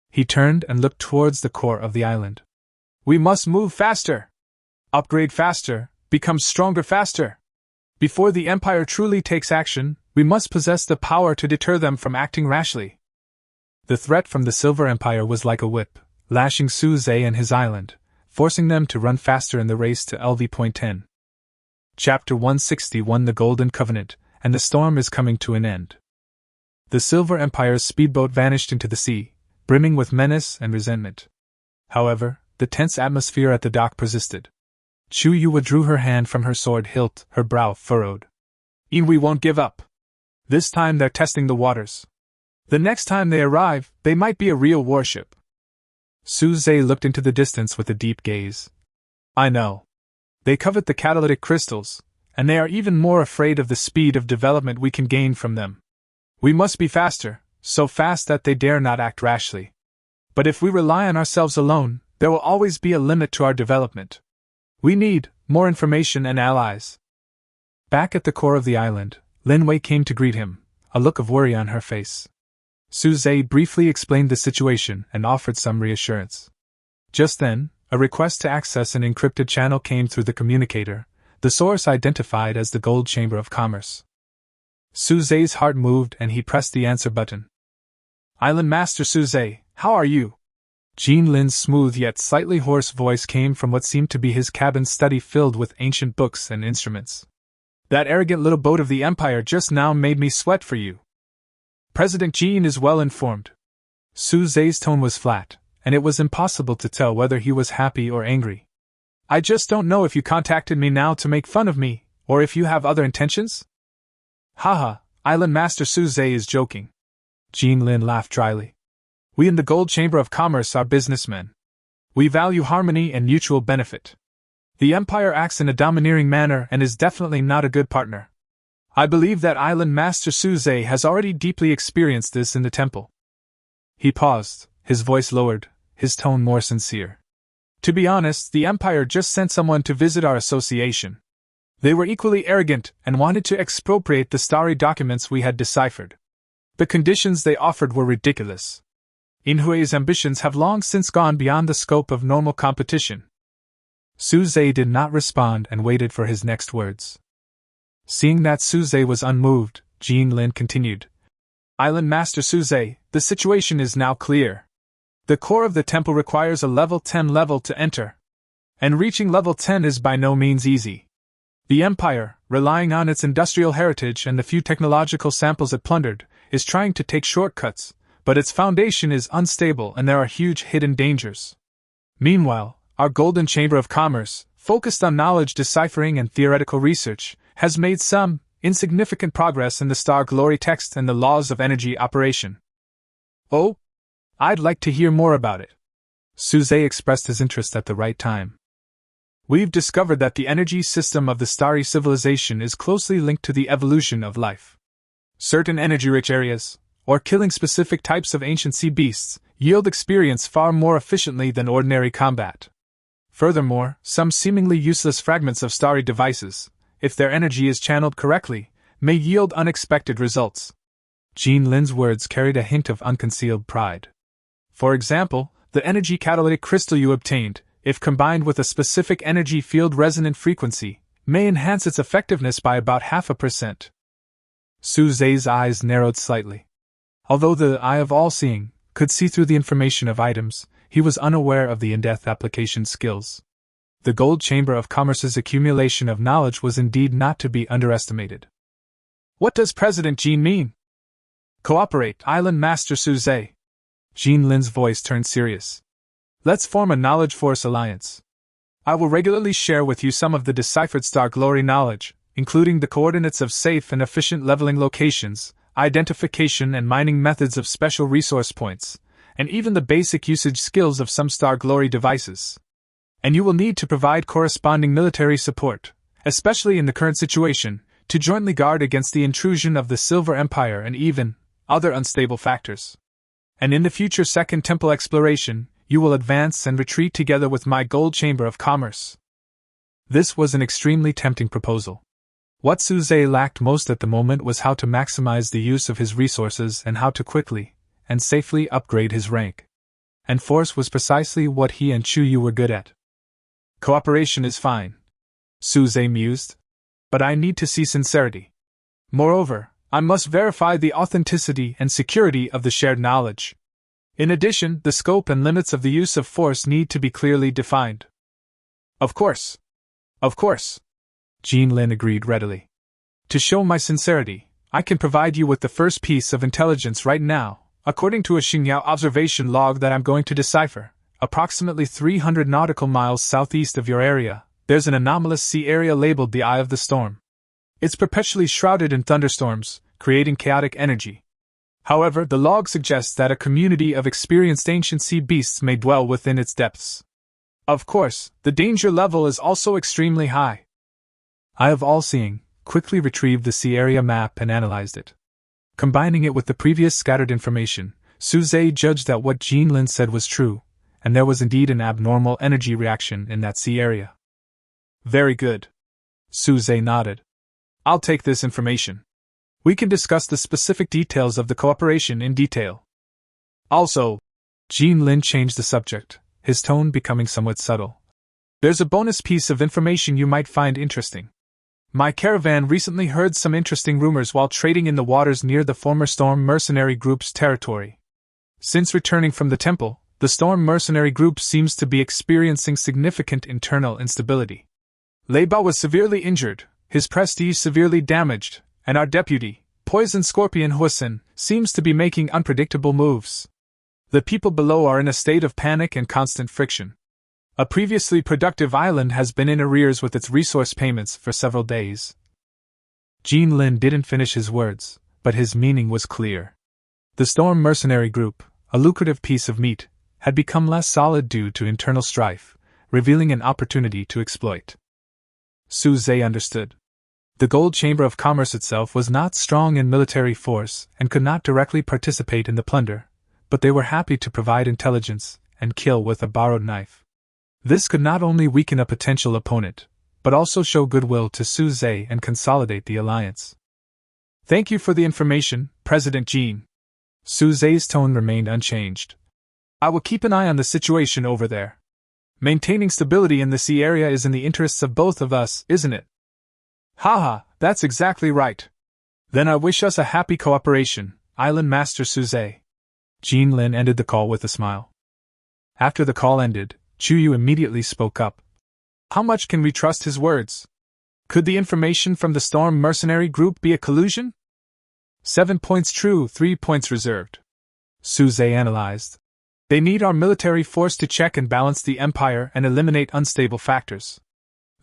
He turned and looked towards the core of the island. We must move faster. Upgrade faster, become stronger faster. Before the Empire truly takes action, we must possess the power to deter them from acting rashly. The threat from the Silver Empire was like a whip, lashing Suze and his island, forcing them to run faster in the race to LV.10. Chapter 161 The Golden Covenant, and the storm is coming to an end. The Silver Empire's speedboat vanished into the sea, brimming with menace and resentment. However, the tense atmosphere at the dock persisted. Chu Yu withdrew her hand from her sword hilt, her brow furrowed. We won't give up. This time they're testing the waters. The next time they arrive, they might be a real warship. Suze looked into the distance with a deep gaze. I know. They covet the catalytic crystals, and they are even more afraid of the speed of development we can gain from them. We must be faster, so fast that they dare not act rashly. But if we rely on ourselves alone, there will always be a limit to our development. We need more information and allies. Back at the core of the island, Lin Wei came to greet him, a look of worry on her face. Suze briefly explained the situation and offered some reassurance. Just then, a request to access an encrypted channel came through the communicator, the source identified as the Gold Chamber of Commerce. Suze's heart moved and he pressed the answer button. Island Master Suze, how are you? Jean Lin's smooth yet slightly hoarse voice came from what seemed to be his cabin study filled with ancient books and instruments. That arrogant little boat of the Empire just now made me sweat for you. President Jean is well informed. Suze's tone was flat, and it was impossible to tell whether he was happy or angry. I just don't know if you contacted me now to make fun of me, or if you have other intentions? Haha, Island Master Suze is joking. Jean Lin laughed dryly. We in the Gold Chamber of Commerce are businessmen. We value harmony and mutual benefit. The Empire acts in a domineering manner and is definitely not a good partner. I believe that Island Master Suze has already deeply experienced this in the temple. He paused, his voice lowered, his tone more sincere. To be honest, the Empire just sent someone to visit our association. They were equally arrogant and wanted to expropriate the starry documents we had deciphered. The conditions they offered were ridiculous. Inhui's ambitions have long since gone beyond the scope of normal competition. Suze did not respond and waited for his next words. Seeing that Suze was unmoved, Jean Lin continued. Island Master Suze, the situation is now clear. The core of the temple requires a level 10 level to enter. And reaching level 10 is by no means easy. The Empire, relying on its industrial heritage and the few technological samples it plundered, is trying to take shortcuts, but its foundation is unstable and there are huge hidden dangers. Meanwhile, our Golden Chamber of Commerce, focused on knowledge deciphering and theoretical research, has made some insignificant progress in the Star Glory text and the laws of energy operation. Oh? I'd like to hear more about it. Suze expressed his interest at the right time. We've discovered that the energy system of the starry civilization is closely linked to the evolution of life. Certain energy-rich areas, or killing specific types of ancient sea beasts, yield experience far more efficiently than ordinary combat. Furthermore, some seemingly useless fragments of starry devices, if their energy is channeled correctly, may yield unexpected results. Jean Lin's words carried a hint of unconcealed pride. For example, the energy catalytic crystal you obtained, if combined with a specific energy field resonant frequency, may enhance its effectiveness by about 0.5%. Suze's eyes narrowed slightly. Although the eye of all-seeing could see through the information of items, he was unaware of the in-depth application skills. The Gold Chamber of Commerce's accumulation of knowledge was indeed not to be underestimated. What does President Jean mean? Cooperate, Island Master Suze. Jean Lin's voice turned serious. Let's form a knowledge force alliance. I will regularly share with you some of the deciphered Star Glory knowledge, including the coordinates of safe and efficient leveling locations, identification and mining methods of special resource points, and even the basic usage skills of some Star Glory devices. And you will need to provide corresponding military support, especially in the current situation, to jointly guard against the intrusion of the Silver Empire and even other unstable factors. And in the future Second Temple exploration, you will advance and retreat together with my Gold Chamber of Commerce. This was an extremely tempting proposal. What Suze lacked most at the moment was how to maximize the use of his resources and how to quickly and safely upgrade his rank. And force was precisely what he and Chuyu were good at. Cooperation is fine, Suze mused, but I need to see sincerity. Moreover, I must verify the authenticity and security of the shared knowledge. In addition, the scope and limits of the use of force need to be clearly defined. Of course. Of course. Jean Lin agreed readily. To show my sincerity, I can provide you with the first piece of intelligence right now, according to a Xingyao observation log that I'm going to decipher. Approximately 300 nautical miles southeast of your area, there's an anomalous sea area labeled the Eye of the Storm. It's perpetually shrouded in thunderstorms, creating chaotic energy. However, the log suggests that a community of experienced ancient sea beasts may dwell within its depths. Of course, the danger level is also extremely high. Eye of All-Seeing quickly retrieved the sea area map and analyzed it. Combining it with the previous scattered information, Suze judged that what Jean Lin said was true, and there was indeed an abnormal energy reaction in that sea area. Very good. Suze nodded. I'll take this information. We can discuss the specific details of the cooperation in detail. Also, Jean Lin changed the subject, his tone becoming somewhat subtle. There's a bonus piece of information you might find interesting. My caravan recently heard some interesting rumors while trading in the waters near the former Storm Mercenary Group's territory. Since returning from the temple, the Storm Mercenary Group seems to be experiencing significant internal instability. Lei Bao was severely injured, his prestige severely damaged, and our deputy, Poison Scorpion Huasin, seems to be making unpredictable moves. The people below are in a state of panic and constant friction. A previously productive island has been in arrears with its resource payments for several days. Jean Lin didn't finish his words, but his meaning was clear. The Storm Mercenary Group, a lucrative piece of meat, had become less solid due to internal strife, revealing an opportunity to exploit. Suze understood. The Gold Chamber of Commerce itself was not strong in military force and could not directly participate in the plunder, but they were happy to provide intelligence and kill with a borrowed knife. This could not only weaken a potential opponent, but also show goodwill to Suze and consolidate the alliance. Thank you for the information, President Jean. Suze's tone remained unchanged. I will keep an eye on the situation over there. Maintaining stability in the sea area is in the interests of both of us, isn't it? Haha, that's exactly right. Then I wish us a happy cooperation, Island Master Suze. Jean Lin ended the call with a smile. After the call ended, Chuyu immediately spoke up. How much can we trust his words? Could the information from the Storm mercenary group be a collusion? 7 points true, 3 points reserved. Suze analyzed. They need our military force to check and balance the Empire and eliminate unstable factors.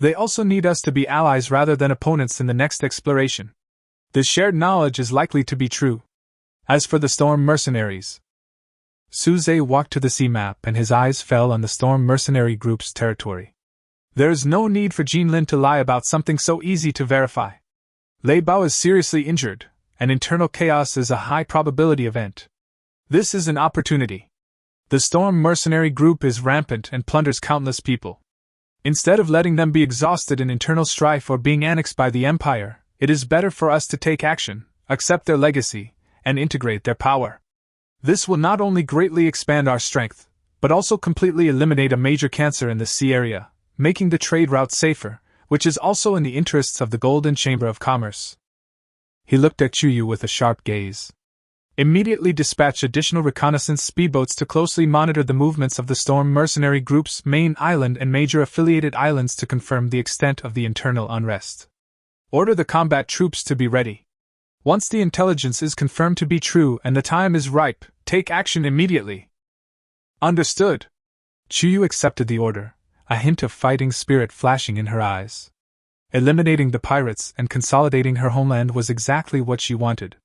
They also need us to be allies rather than opponents in the next exploration. This shared knowledge is likely to be true. As for the Storm mercenaries, Suze walked to the sea map and his eyes fell on the Storm mercenary group's territory. There is no need for Jinlin to lie about something so easy to verify. Lei Bao is seriously injured, and internal chaos is a high probability event. This is an opportunity. The Storm mercenary group is rampant and plunders countless people. Instead of letting them be exhausted in internal strife or being annexed by the Empire, it is better for us to take action, accept their legacy, and integrate their power. This will not only greatly expand our strength, but also completely eliminate a major cancer in the sea area, making the trade route safer, which is also in the interests of the Golden Chamber of Commerce. He looked at Chuyu with a sharp gaze. Immediately dispatch additional reconnaissance speedboats to closely monitor the movements of the Storm mercenary group's main island and major affiliated islands to confirm the extent of the internal unrest. Order the combat troops to be ready. Once the intelligence is confirmed to be true and the time is ripe, take action immediately. Understood. Chuyu accepted the order, a hint of fighting spirit flashing in her eyes. Eliminating the pirates and consolidating her homeland was exactly what she wanted.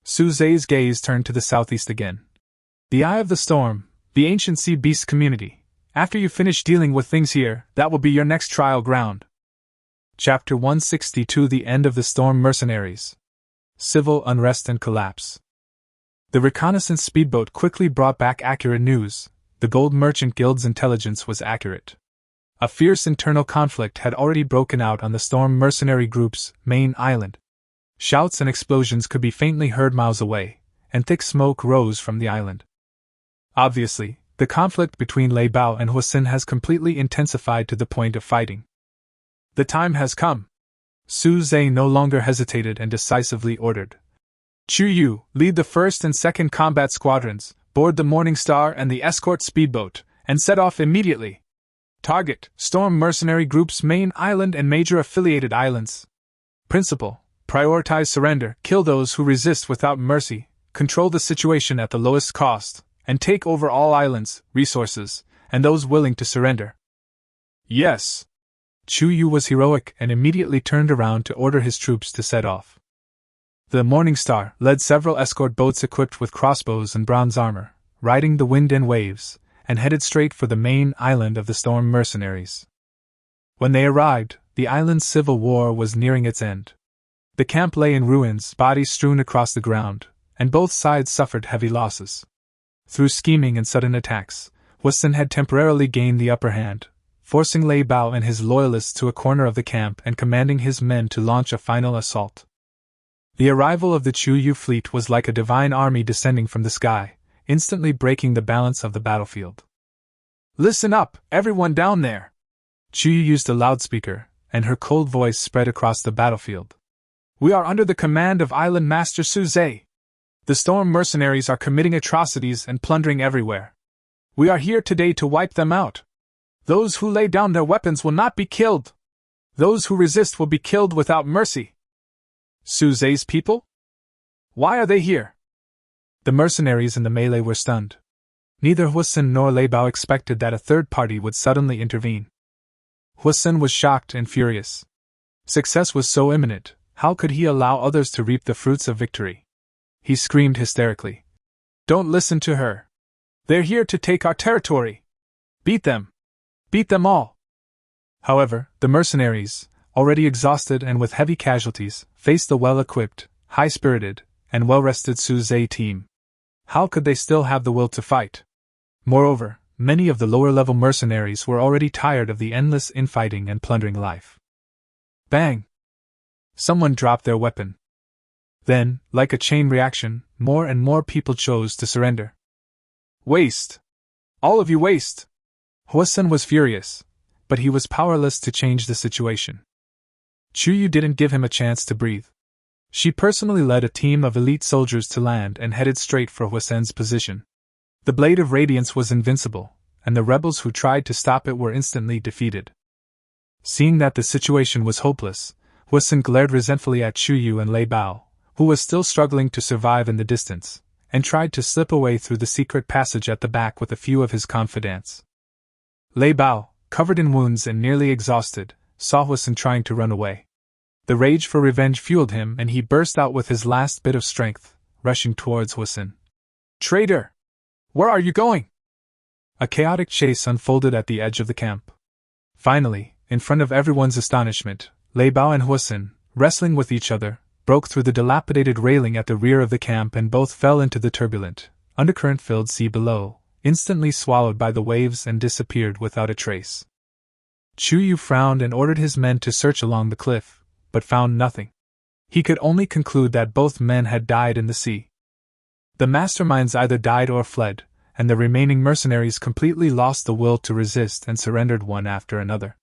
Suze's gaze turned to the southeast again. The Eye of the Storm, the ancient sea beast community. After you finish dealing with things here, that will be your next trial ground. Chapter 162 The End of the Storm Mercenaries. Civil Unrest and Collapse. The reconnaissance speedboat quickly brought back accurate news. The Gold Merchant Guild's intelligence was accurate. A fierce internal conflict had already broken out on the Storm mercenary group's main island. Shouts and explosions could be faintly heard miles away, and thick smoke rose from the island. Obviously, the conflict between Lei Bao and Huasin has completely intensified to the point of fighting. The time has come. Suze no longer hesitated and decisively ordered. Chuyu, lead the 1st and 2nd combat squadrons, board the Morning Star and the escort speedboat, and set off immediately. Target, Storm mercenary group's main island and major affiliated islands. Principle. Prioritize surrender, kill those who resist without mercy, control the situation at the lowest cost, and take over all islands, resources, and those willing to surrender. Yes. Chuyu was heroic and immediately turned around to order his troops to set off. The Morning Star led several escort boats equipped with crossbows and bronze armor, riding the wind and waves, and headed straight for the main island of the Storm mercenaries. When they arrived, the island's civil war was nearing its end. The camp lay in ruins, bodies strewn across the ground, and both sides suffered heavy losses. Through scheming and sudden attacks, Huasin had temporarily gained the upper hand, forcing Lei Bao and his loyalists to a corner of the camp and commanding his men to launch a final assault. The arrival of the Chuyu fleet was like a divine army descending from the sky, instantly breaking the balance of the battlefield. Listen up, everyone down there! Chuyu used a loudspeaker, and her cold voice spread across the battlefield. We are under the command of Island Master Suze. The Storm mercenaries are committing atrocities and plundering everywhere. We are here today to wipe them out. Those who lay down their weapons will not be killed. Those who resist will be killed without mercy. Suze's people? Why are they here? The mercenaries in the melee were stunned. Neither Huasin nor Lei Bao expected that a third party would suddenly intervene. Huasin was shocked and furious. Success was so imminent. How could he allow others to reap the fruits of victory? He screamed hysterically. Don't listen to her. They're here to take our territory. Beat them. Beat them all. However, the mercenaries, already exhausted and with heavy casualties, faced the well-equipped, high-spirited, and well-rested Suze team. How could they still have the will to fight? Moreover, many of the lower-level mercenaries were already tired of the endless infighting and plundering life. Bang! Someone dropped their weapon. Then, like a chain reaction, more and more people chose to surrender. Waste! All of you waste! Huasin was furious, but he was powerless to change the situation. Chuyu didn't give him a chance to breathe. She personally led a team of elite soldiers to land and headed straight for Huasin's position. The Blade of Radiance was invincible, and the rebels who tried to stop it were instantly defeated. Seeing that the situation was hopeless, Huisin glared resentfully at Chuyu and Lei Bao, who was still struggling to survive in the distance, and tried to slip away through the secret passage at the back with a few of his confidants. Lei Bao, covered in wounds and nearly exhausted, saw Huisin trying to run away. The rage for revenge fueled him and he burst out with his last bit of strength, rushing towards Huisin. "Traitor! Where are you going?" A chaotic chase unfolded at the edge of the camp. Finally, in front of everyone's astonishment, Lei Bao and Huisin, wrestling with each other, broke through the dilapidated railing at the rear of the camp and both fell into the turbulent, undercurrent-filled sea below, instantly swallowed by the waves and disappeared without a trace. Chuyu frowned and ordered his men to search along the cliff, but found nothing. He could only conclude that both men had died in the sea. The masterminds either died or fled, and the remaining mercenaries completely lost the will to resist and surrendered one after another.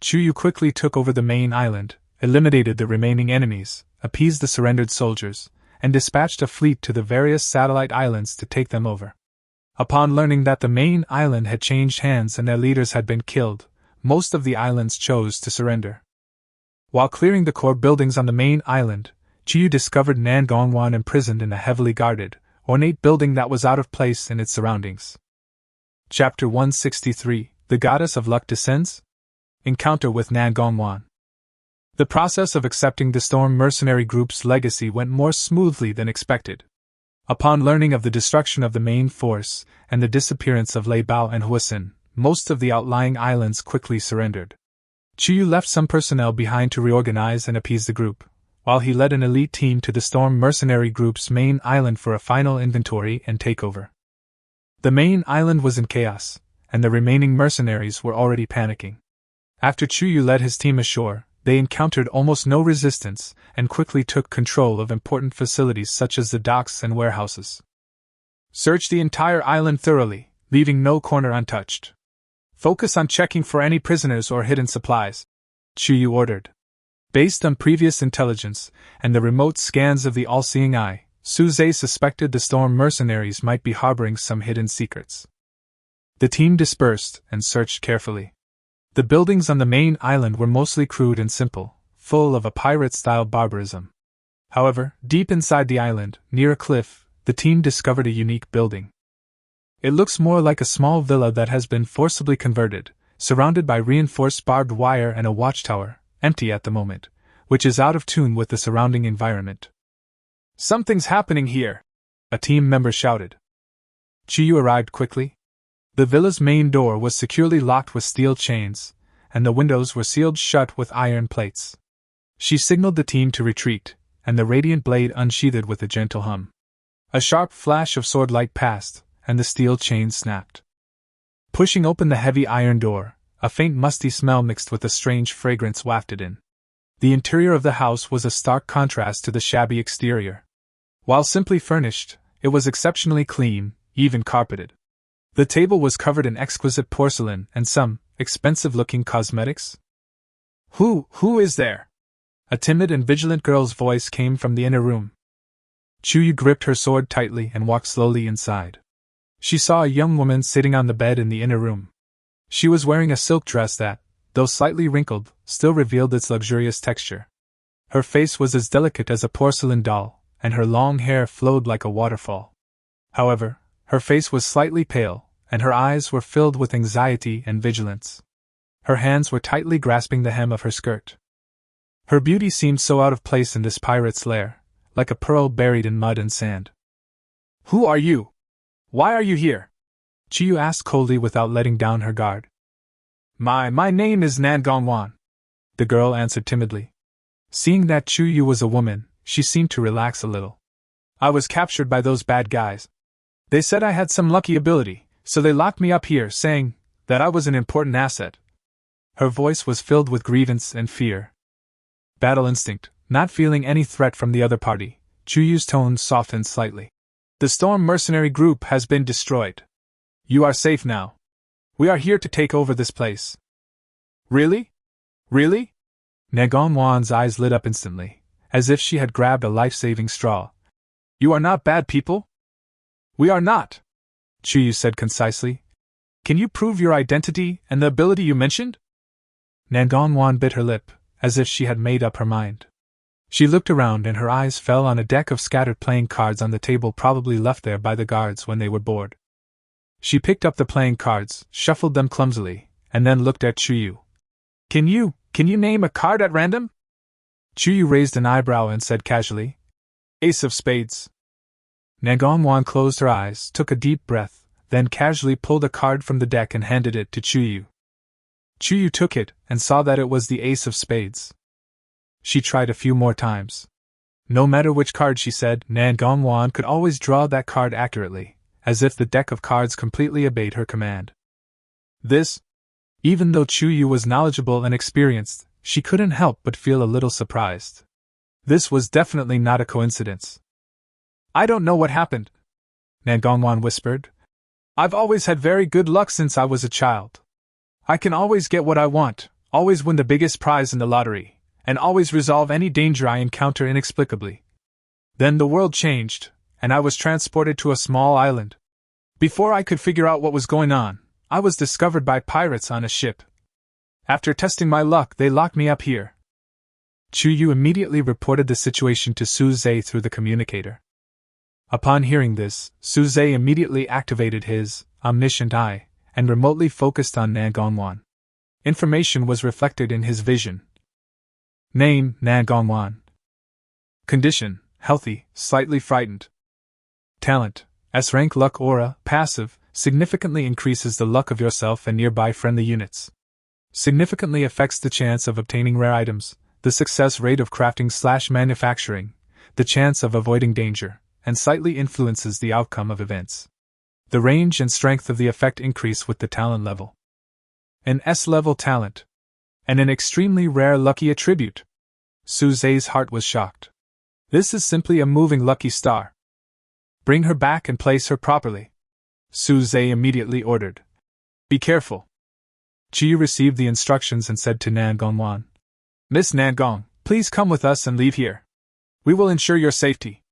Chuyu quickly took over the main island, eliminated the remaining enemies, appeased the surrendered soldiers, and dispatched a fleet to the various satellite islands to take them over. Upon learning that the main island had changed hands and their leaders had been killed, most of the islands chose to surrender. While clearing the core buildings on the main island, Chuyu discovered Nan Gongwan imprisoned in a heavily guarded, ornate building that was out of place in its surroundings. Chapter 163, The Goddess of Luck Descends? Encounter with Nan Gongwan. The process of accepting the Storm Mercenary Group's legacy went more smoothly than expected. Upon learning of the destruction of the main force and the disappearance of Lei Bao and Huisin, most of the outlying islands quickly surrendered. Chuyu left some personnel behind to reorganize and appease the group, while he led an elite team to the Storm Mercenary Group's main island for a final inventory and takeover. The main island was in chaos, and the remaining mercenaries were already panicking. After Chuyu led his team ashore, they encountered almost no resistance and quickly took control of important facilities such as the docks and warehouses. Search the entire island thoroughly, leaving no corner untouched. Focus on checking for any prisoners or hidden supplies, Chuyu ordered. Based on previous intelligence and the remote scans of the all-seeing eye, Suze suspected the Storm Mercenaries might be harboring some hidden secrets. The team dispersed and searched carefully. The buildings on the main island were mostly crude and simple, full of a pirate-style barbarism. However, deep inside the island, near a cliff, the team discovered a unique building. It looks more like a small villa that has been forcibly converted, surrounded by reinforced barbed wire and a watchtower, empty at the moment, which is out of tune with the surrounding environment. "Something's happening here!" a team member shouted. Chuyu arrived quickly. The villa's main door was securely locked with steel chains, and the windows were sealed shut with iron plates. She signaled the team to retreat, and the radiant blade unsheathed with a gentle hum. A sharp flash of sword light passed, and the steel chains snapped. Pushing open the heavy iron door, a faint musty smell mixed with a strange fragrance wafted in. The interior of the house was a stark contrast to the shabby exterior. While simply furnished, it was exceptionally clean, even carpeted. The table was covered in exquisite porcelain and some expensive-looking cosmetics. Who is there?" A timid and vigilant girl's voice came from the inner room. Chuyu gripped her sword tightly and walked slowly inside. She saw a young woman sitting on the bed in the inner room. She was wearing a silk dress that, though slightly wrinkled, still revealed its luxurious texture. Her face was as delicate as a porcelain doll, and her long hair flowed like a waterfall. However, her face was slightly pale, and her eyes were filled with anxiety and vigilance. Her hands were tightly grasping the hem of her skirt. Her beauty seemed so out of place in this pirate's lair, like a pearl buried in mud and sand. "Who are you? Why are you here?" Chuyu asked coldly without letting down her guard. My name is Nan Gongwan," the girl answered timidly. Seeing that Chuyu was a woman, she seemed to relax a little. "I was captured by those bad guys. They said I had some lucky ability, so they locked me up here, saying that I was an important asset." Her voice was filled with grievance and fear. Battle instinct, not feeling any threat from the other party, Chuyu's tone softened slightly. "The Storm Mercenary Group has been destroyed. You are safe now. We are here to take over this place." "Really? Really?" Nagongwan's eyes lit up instantly, as if she had grabbed a life-saving straw. "You are not bad people?" "We are not," Chuyu said concisely. Can you prove your identity and the ability you mentioned? Nangongwan bit her lip, as if she had made up her mind. She looked around and her eyes fell on a deck of scattered playing cards on the table, probably left there by the guards when they were bored. She picked up the playing cards, shuffled them clumsily, and then looked at Chuyu. Can you name a card at random? Chuyu raised an eyebrow and said casually, Ace of Spades. Nangongwan closed her eyes, took a deep breath, then casually pulled a card from the deck and handed it to Chuyu. Chuyu took it and saw that it was the Ace of Spades. She tried a few more times. No matter which card she said, Nangongwan could always draw that card accurately, as if the deck of cards completely obeyed her command. Even though Chuyu was knowledgeable and experienced, she couldn't help but feel a little surprised. This was definitely not a coincidence. I don't know what happened, Nangongwan whispered. I've always had very good luck since I was a child. I can always get what I want, always win the biggest prize in the lottery, and always resolve any danger I encounter inexplicably. Then the world changed, and I was transported to a small island. Before I could figure out what was going on, I was discovered by pirates on a ship. After testing my luck, they locked me up here. Chuyu immediately reported the situation to Suze through the communicator. Upon hearing this, Suze immediately activated his omniscient eye and remotely focused on Nangongwan. Information was reflected in his vision. Name, Nangongwan. Condition, healthy, slightly frightened. Talent, S-rank luck aura, passive, significantly increases the luck of yourself and nearby friendly units. Significantly affects the chance of obtaining rare items, the success rate of crafting/manufacturing, the chance of avoiding danger, and slightly influences the outcome of events. The range and strength of the effect increase with the talent level. An S-level talent. And an extremely rare lucky attribute. Suze's heart was shocked. This is simply a moving lucky star. Bring her back and place her properly, Suze immediately ordered. Be careful. Chi received the instructions and said to Nangongwan, Miss Nangong, please come with us and leave here. We will ensure your safety.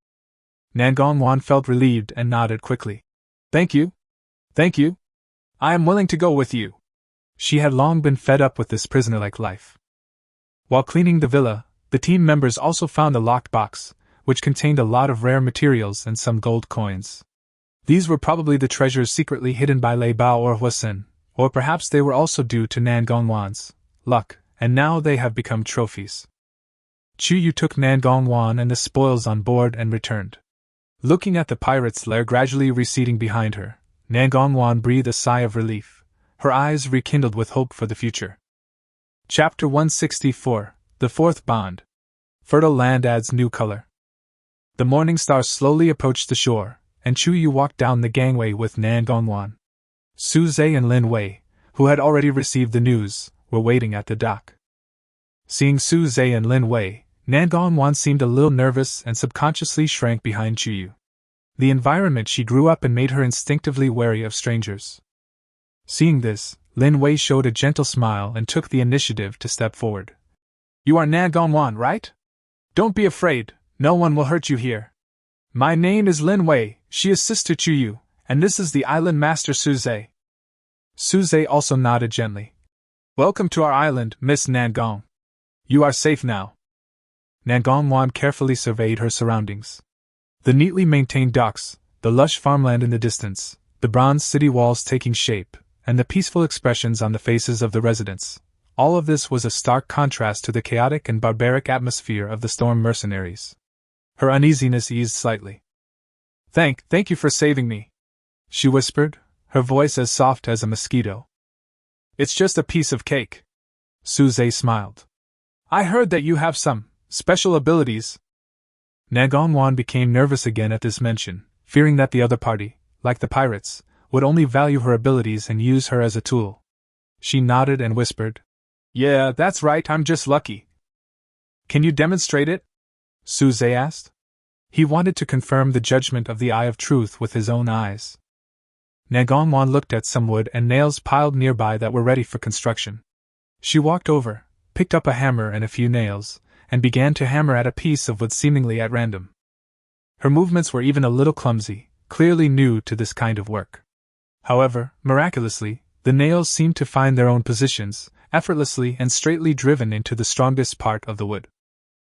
Nangongwan felt relieved and nodded quickly. Thank you. Thank you. I am willing to go with you. She had long been fed up with this prisoner-like life. While cleaning the villa, the team members also found a locked box, which contained a lot of rare materials and some gold coins. These were probably the treasures secretly hidden by Lei Bao or Huasin, or perhaps they were also due to Nangongwan's luck, and now they have become trophies. Chuyu took Nangongwan and the spoils on board and returned. Looking at the pirate's lair gradually receding behind her, Nangongwan breathed a sigh of relief, her eyes rekindled with hope for the future. Chapter 164, The Fourth Bond. Fertile land adds new color. The morning star slowly approached the shore, and Chuyu walked down the gangway with Nangongwan. Suze and Lin Wei, who had already received the news, were waiting at the dock. Seeing Suze and Lin Wei, Nangongwan seemed a little nervous and subconsciously shrank behind Chuyu. The environment she grew up in made her instinctively wary of strangers. Seeing this, Lin Wei showed a gentle smile and took the initiative to step forward. You are Nangongwan, right? Don't be afraid, no one will hurt you here. My name is Lin Wei, she is Sister Chuyu, and this is the island master Suze. Suze also nodded gently. Welcome to our island, Miss Nangong. You are safe now. Nangongwan carefully surveyed her surroundings. The neatly maintained docks, the lush farmland in the distance, the bronze city walls taking shape, and the peaceful expressions on the faces of the residents. All of this was a stark contrast to the chaotic and barbaric atmosphere of the Storm mercenaries. Her uneasiness eased slightly. Thank you for saving me, she whispered, her voice as soft as a mosquito. It's just a piece of cake. Suze smiled. I heard that you have some special abilities. Nangongwan became nervous again at this mention, fearing that the other party, like the pirates, would only value her abilities and use her as a tool. She nodded and whispered, Yeah, that's right, I'm just lucky. Can you demonstrate it? Suze asked. He wanted to confirm the judgment of the Eye of Truth with his own eyes. Nangongwan looked at some wood and nails piled nearby that were ready for construction. She walked over, picked up a hammer and a few nails, and began to hammer at a piece of wood seemingly at random. Her movements were even a little clumsy, clearly new to this kind of work. However, miraculously, the nails seemed to find their own positions, effortlessly and straightly driven into the strongest part of the wood.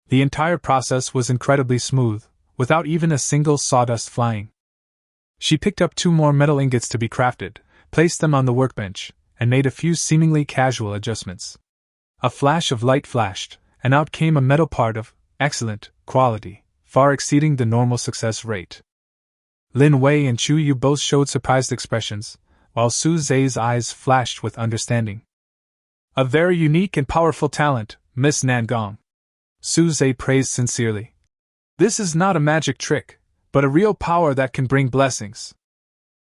The entire process was incredibly smooth, without even a single sawdust flying. She picked up 2 more metal ingots to be crafted, placed them on the workbench, and made a few seemingly casual adjustments. A flash of light flashed, and out came a metal part of excellent quality, far exceeding the normal success rate. Lin Wei and Chu Yu both showed surprised expressions, while Su Zhe's eyes flashed with understanding. A very unique and powerful talent, Miss Nangong. Su Zhe praised sincerely. This is not a magic trick, but a real power that can bring blessings.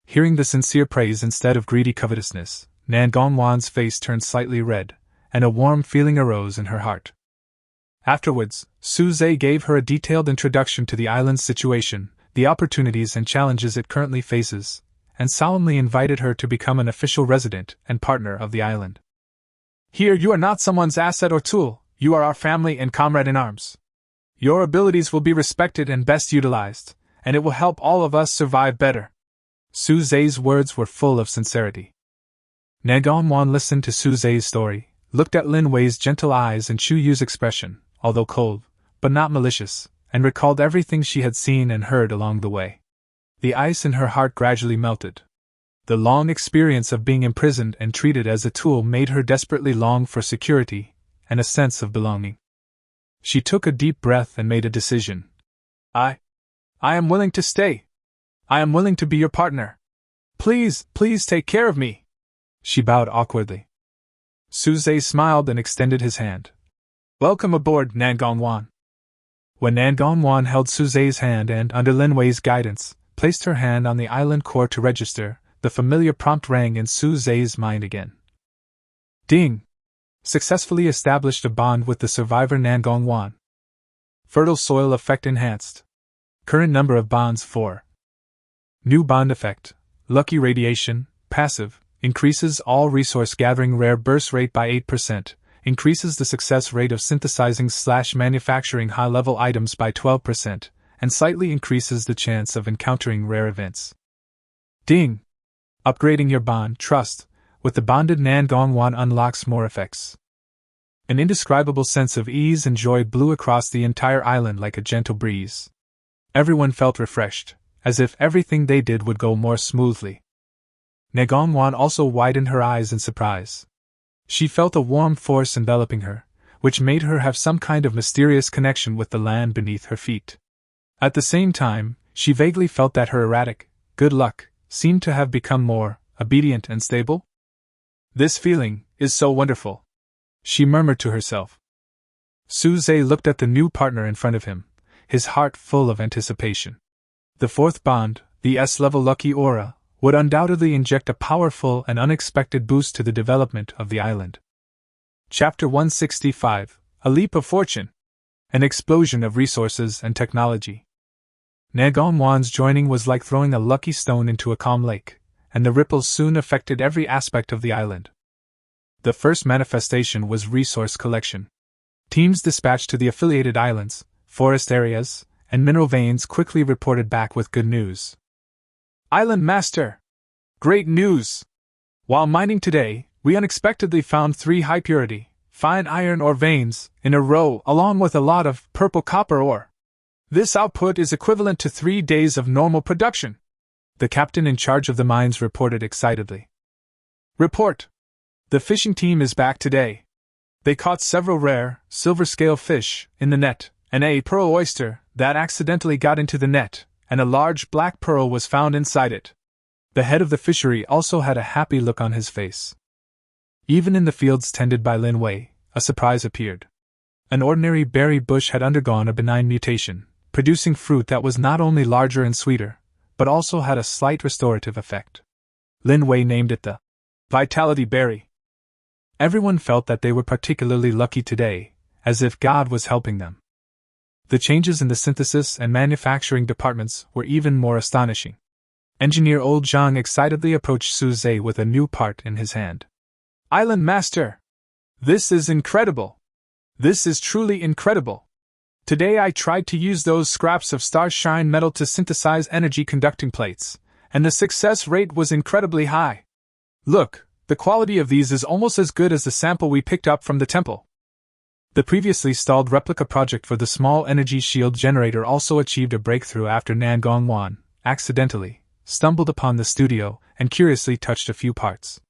Hearing the sincere praise instead of greedy covetousness, Nangong Wan's face turned slightly red, and a warm feeling arose in her heart. Afterwards, Su Zhe gave her a detailed introduction to the island's situation, the opportunities and challenges it currently faces, and solemnly invited her to become an official resident and partner of the island. Here you are not someone's asset or tool, you are our family and comrade in arms. Your abilities will be respected and best utilized, and it will help all of us survive better. Su Zhe's words were full of sincerity. Nangong Wan listened to Su Zhe's story, looked at Lin Wei's gentle eyes and Chu Yu's expression, although cold, but not malicious, and recalled everything she had seen and heard along the way. The ice in her heart gradually melted. The long experience of being imprisoned and treated as a tool made her desperately long for security and a sense of belonging. She took a deep breath and made a decision. I am willing to stay. I am willing to be your partner. Please take care of me. She bowed awkwardly. Su Zhe smiled and extended his hand. Welcome aboard, Nangong Wan. When Nangong Wan held Su Zhe's hand and, under Lin Wei's guidance, placed her hand on the island core to register, the familiar prompt rang in Su Zhe's mind again. Ding! Successfully established a bond with the survivor Nangong Wan. Fertile soil effect enhanced. Current number of bonds 4. New bond effect. Lucky radiation, passive, increases all resource gathering rare burst rate by 8%, increases the success rate of synthesizing/manufacturing high-level items by 12%, and slightly increases the chance of encountering rare events. Ding! Upgrading your bond, trust, with the bonded Nangong Wan unlocks more effects. An indescribable sense of ease and joy blew across the entire island like a gentle breeze. Everyone felt refreshed, as if everything they did would go more smoothly. Nangong Wan also widened her eyes in surprise. She felt a warm force enveloping her, which made her have some kind of mysterious connection with the land beneath her feet. At the same time, she vaguely felt that her erratic good luck seemed to have become more obedient and stable. This feeling is so wonderful, she murmured to herself. Su Zhe looked at the new partner in front of him, his heart full of anticipation. The 4th bond, the S-level Lucky Aura, would undoubtedly inject a powerful and unexpected boost to the development of the island. Chapter 165, A Leap of Fortune. An explosion of resources and technology. Nangong Wan's joining was like throwing a lucky stone into a calm lake, and the ripples soon affected every aspect of the island. The first manifestation was resource collection. Teams dispatched to the affiliated islands, forest areas, and mineral veins quickly reported back with good news. Island Master! Great news! While mining today, we unexpectedly found 3 high-purity, fine iron ore veins in a row along with a lot of purple copper ore. This output is equivalent to 3 days of normal production, the captain in charge of the mines reported excitedly. Report! The fishing team is back today. They caught several rare, silver-scale fish in the net, and a pearl oyster that accidentally got into the net, and a large black pearl was found inside it. The head of the fishery also had a happy look on his face. Even in the fields tended by Lin Wei, a surprise appeared. An ordinary berry bush had undergone a benign mutation, producing fruit that was not only larger and sweeter, but also had a slight restorative effect. Lin Wei named it the Vitality Berry. Everyone felt that they were particularly lucky today, as if God was helping them. The changes in the synthesis and manufacturing departments were even more astonishing. Engineer Old Zhang excitedly approached Su Zhe with a new part in his hand. Island Master! This is incredible! This is truly incredible! Today I tried to use those scraps of starshine metal to synthesize energy conducting plates, and the success rate was incredibly high. Look, the quality of these is almost as good as the sample we picked up from the temple. The previously stalled replica project for the small energy shield generator also achieved a breakthrough after Nan Gongwan, accidentally, stumbled upon the studio and curiously touched a few parts.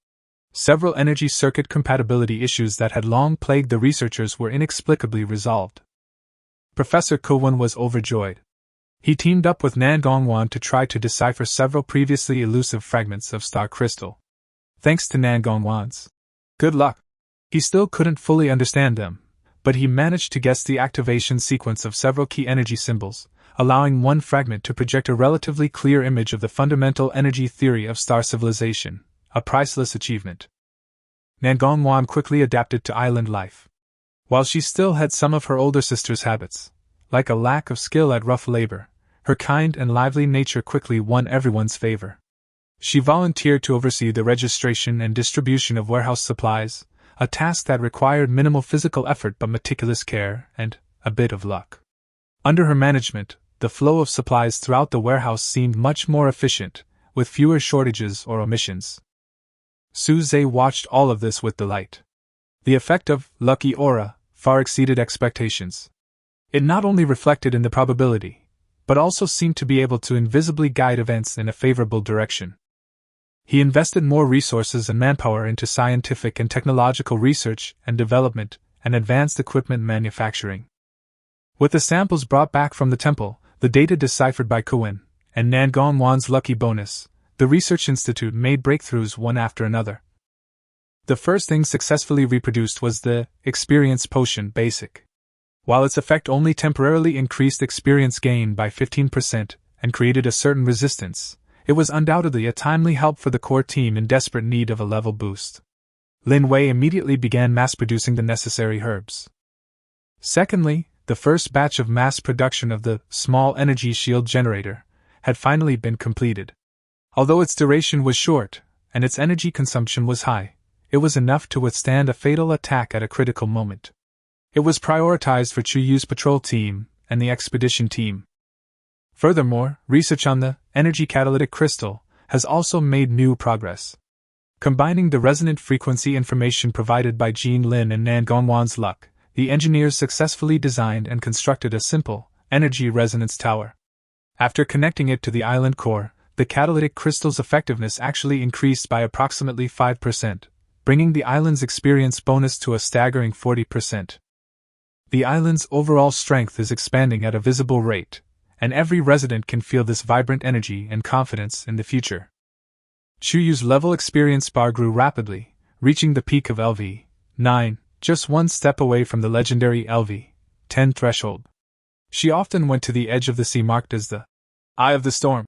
Several energy circuit compatibility issues that had long plagued the researchers were inexplicably resolved. Professor Kowun was overjoyed. He teamed up with Nan Gongwan to try to decipher several previously elusive fragments of star crystal. Thanks to Nan Gongwan's good luck, he still couldn't fully understand them, but he managed to guess the activation sequence of several key energy symbols, allowing one fragment to project a relatively clear image of the fundamental energy theory of star civilization, a priceless achievement. Nan Gongwan quickly adapted to island life. While she still had some of her older sister's habits, like a lack of skill at rough labor, her kind and lively nature quickly won everyone's favor. She volunteered to oversee the registration and distribution of warehouse supplies, a task that required minimal physical effort but meticulous care and a bit of luck. Under her management, the flow of supplies throughout the warehouse seemed much more efficient, with fewer shortages or omissions. Suze watched all of this with delight. The effect of lucky aura far exceeded expectations. It not only reflected in the probability, but also seemed to be able to invisibly guide events in a favorable direction. He invested more resources and manpower into scientific and technological research and development and advanced equipment manufacturing. With the samples brought back from the temple, the data deciphered by Kowun, and Nan Gongwan's lucky bonus, the research institute made breakthroughs one after another. The first thing successfully reproduced was the Experience Potion Basic. While its effect only temporarily increased experience gain by 15% and created a certain resistance, it was undoubtedly a timely help for the core team in desperate need of a level boost. Lin Wei immediately began mass-producing the necessary herbs. Secondly, the first batch of mass production of the small energy shield generator had finally been completed. Although its duration was short, and its energy consumption was high, it was enough to withstand a fatal attack at a critical moment. It was prioritized for Chuyu's patrol team and the expedition team. Furthermore, research on the energy catalytic crystal has also made new progress. Combining the resonant frequency information provided by Jean Lin and Nan Gongwan's luck, the engineers successfully designed and constructed a simple, energy resonance tower. After connecting it to the island core, the catalytic crystal's effectiveness actually increased by approximately 5%, bringing the island's experience bonus to a staggering 40%. The island's overall strength is expanding at a visible rate, and every resident can feel this vibrant energy and confidence in the future. Chuyu's level experience bar grew rapidly, reaching the peak of LV9, just one step away from the legendary LV10 threshold. She often went to the edge of the sea marked as the Eye of the Storm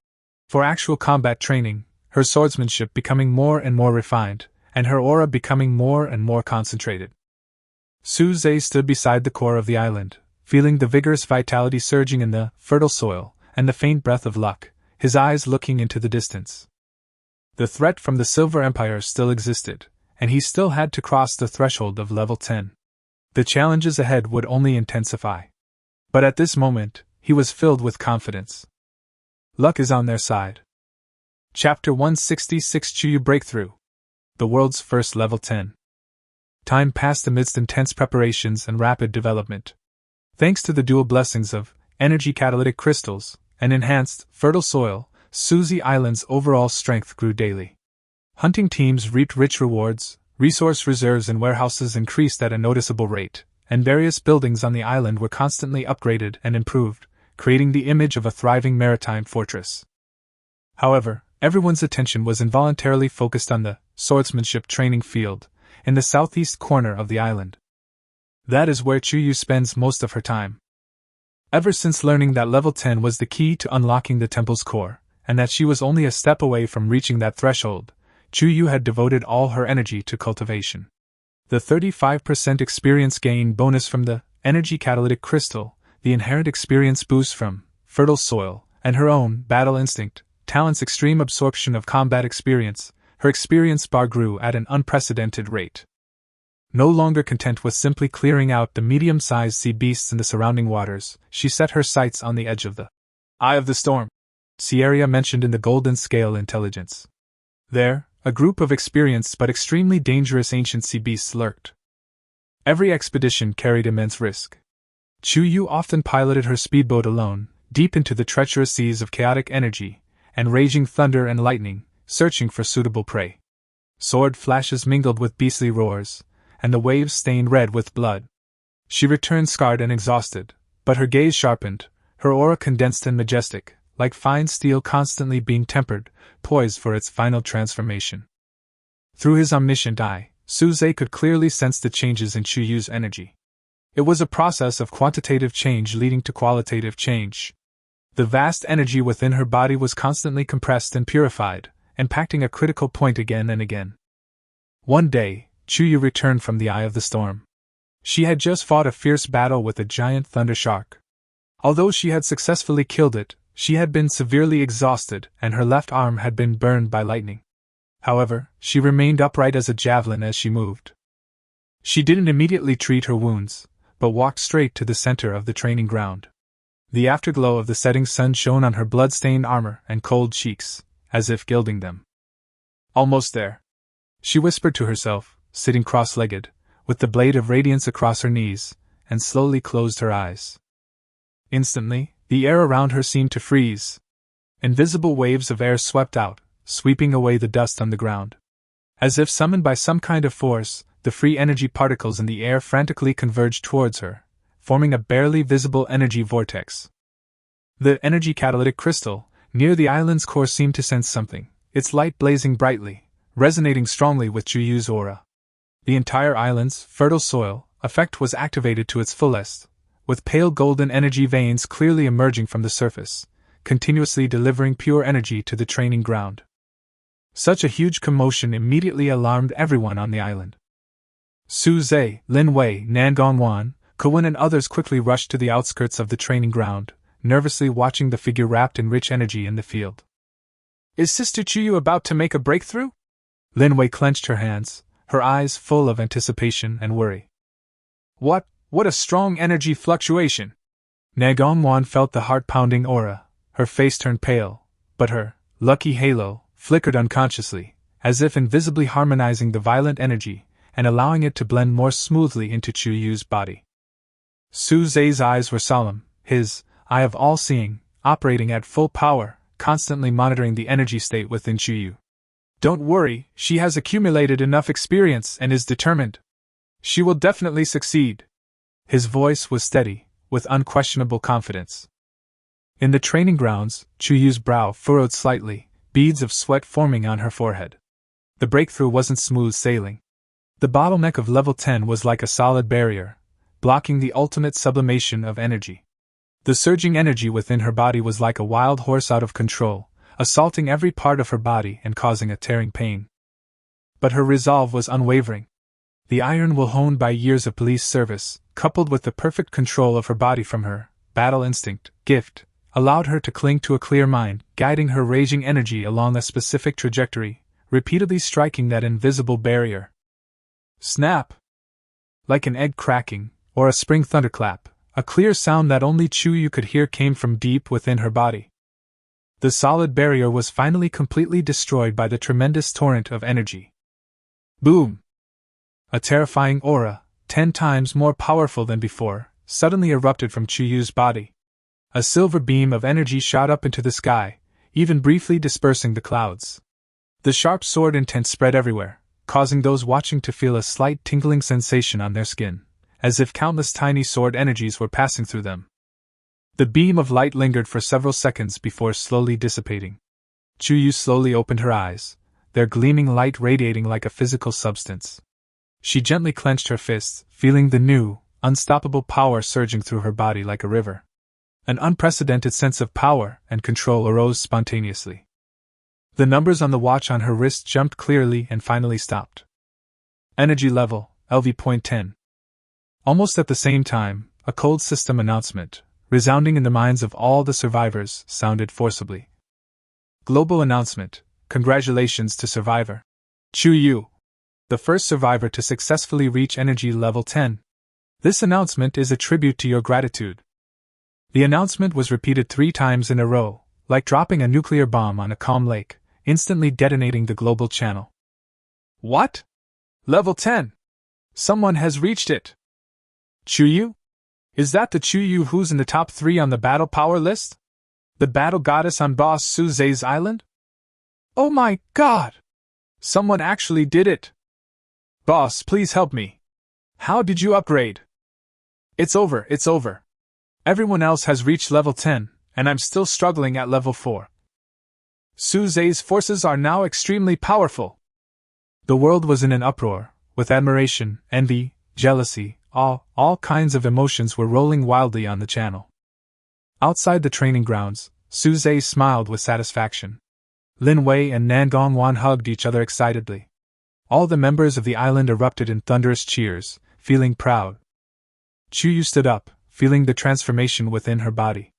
for actual combat training, her swordsmanship becoming more and more refined, and her aura becoming more and more concentrated. Suze stood beside the core of the island, feeling the vigorous vitality surging in the fertile soil and the faint breath of luck, his eyes looking into the distance. The threat from the Silver Empire still existed, and he still had to cross the threshold of level 10. The challenges ahead would only intensify. But at this moment, he was filled with confidence. Luck is on their side. Chapter 166 Chuyu Breakthrough. The world's first level 10. Time passed amidst intense preparations and rapid development. Thanks to the dual blessings of energy catalytic crystals and enhanced, fertile soil, Suzy Island's overall strength grew daily. Hunting teams reaped rich rewards, resource reserves and warehouses increased at a noticeable rate, and various buildings on the island were constantly upgraded and improved, creating the image of a thriving maritime fortress. However, everyone's attention was involuntarily focused on the swordsmanship training field, in the southeast corner of the island. That is where Chuyu spends most of her time. Ever since learning that level 10 was the key to unlocking the temple's core, and that she was only a step away from reaching that threshold, Chuyu had devoted all her energy to cultivation. The 35% experience gain bonus from the energy catalytic crystal, the inherent experience boost from fertile soil, and her own battle instinct, talent's extreme absorption of combat experience, her experience bar grew at an unprecedented rate. No longer content with simply clearing out the medium-sized sea beasts in the surrounding waters, she set her sights on the edge of the Eye of the Storm. Sierra mentioned in the Golden Scale Intelligence. There, a group of experienced but extremely dangerous ancient sea beasts lurked. Every expedition carried immense risk. Chu Yu often piloted her speedboat alone, deep into the treacherous seas of chaotic energy, and raging thunder and lightning, searching for suitable prey. Sword flashes mingled with beastly roars, and the waves stained red with blood. She returned scarred and exhausted, but her gaze sharpened, her aura condensed and majestic, like fine steel constantly being tempered, poised for its final transformation. Through his omniscient eye, Suze could clearly sense the changes in Chu Yu's energy. It was a process of quantitative change leading to qualitative change. The vast energy within her body was constantly compressed and purified, impacting a critical point again and again. One day, Chu Yu returned from the eye of the storm. She had just fought a fierce battle with a giant thunder shark. Although she had successfully killed it, she had been severely exhausted and her left arm had been burned by lightning. However, she remained upright as a javelin as she moved. She didn't immediately treat her wounds, but walked straight to the center of the training ground. The afterglow of the setting sun shone on her blood-stained armor and cold cheeks, as if gilding them. Almost there, she whispered to herself, sitting cross-legged, with the blade of radiance across her knees, and slowly closed her eyes. Instantly, the air around her seemed to freeze. Invisible waves of air swept out, sweeping away the dust on the ground. As if summoned by some kind of force, the free energy particles in the air frantically converged towards her, forming a barely visible energy vortex. The energy catalytic crystal, near the island's core, seemed to sense something, its light blazing brightly, resonating strongly with Chu Yu's aura. The entire island's fertile soil effect was activated to its fullest, with pale golden energy veins clearly emerging from the surface, continuously delivering pure energy to the training ground. Such a huge commotion immediately alarmed everyone on the island. Su Zhe, Lin Wei, Nan Gongwan, Kowin and others quickly rushed to the outskirts of the training ground, nervously watching the figure wrapped in rich energy in the field. Is Sister Chu Yu about to make a breakthrough? Lin Wei clenched her hands, her eyes full of anticipation and worry. What a strong energy fluctuation! Nan Gongwan felt the heart-pounding aura, her face turned pale, but her lucky halo flickered unconsciously, as if invisibly harmonizing the violent energy and allowing it to blend more smoothly into Chu Yu's body. Su Zhe's eyes were solemn, his eye of all-seeing, operating at full power, constantly monitoring the energy state within Chu Yu. Don't worry, she has accumulated enough experience and is determined. She will definitely succeed. His voice was steady, with unquestionable confidence. In the training grounds, Chu Yu's brow furrowed slightly, beads of sweat forming on her forehead. The breakthrough wasn't smooth sailing. The bottleneck of level 10 was like a solid barrier, blocking the ultimate sublimation of energy. The surging energy within her body was like a wild horse out of control, assaulting every part of her body and causing a tearing pain. But her resolve was unwavering. The iron will honed by years of police service, coupled with the perfect control of her body from her battle instinct gift, allowed her to cling to a clear mind, guiding her raging energy along a specific trajectory, repeatedly striking that invisible barrier. Snap! Like an egg cracking, or a spring thunderclap, a clear sound that only Chu Yu could hear came from deep within her body. The solid barrier was finally completely destroyed by the tremendous torrent of energy. Boom! A terrifying aura, 10 times more powerful than before, suddenly erupted from Chu Yu's body. A silver beam of energy shot up into the sky, even briefly dispersing the clouds. The sharp sword intent spread everywhere, causing those watching to feel a slight tingling sensation on their skin, as if countless tiny sword energies were passing through them. The beam of light lingered for several seconds before slowly dissipating. Chu Yu slowly opened her eyes, their gleaming light radiating like a physical substance. She gently clenched her fists, feeling the new, unstoppable power surging through her body like a river. An unprecedented sense of power and control arose spontaneously. The numbers on the watch on her wrist jumped clearly and finally stopped. Energy level, LV.10. Almost at the same time, a cold system announcement, resounding in the minds of all the survivors, sounded forcibly. Global announcement, congratulations to survivor Chu Yu, the first survivor to successfully reach energy level 10. This announcement is a tribute to your gratitude. The announcement was repeated 3 times in a row, like dropping a nuclear bomb on a calm lake, instantly detonating the global channel. What? Level 10! Someone has reached it! Chuyu? Is that the Chuyu who's in the top 3 on the battle power list? The battle goddess on Boss Suze's island? Oh my god! Someone actually did it! Boss, please help me. How did you upgrade? It's over. Everyone else has reached level 10, and I'm still struggling at level 4. Suze's forces are now extremely powerful. The world was in an uproar, with admiration, envy, jealousy, all kinds of emotions were rolling wildly on the channel. Outside the training grounds, Suze smiled with satisfaction. Lin Wei and Nan Gongwan hugged each other excitedly. All the members of the island erupted in thunderous cheers, feeling proud. Chuyu stood up, feeling the transformation within her body.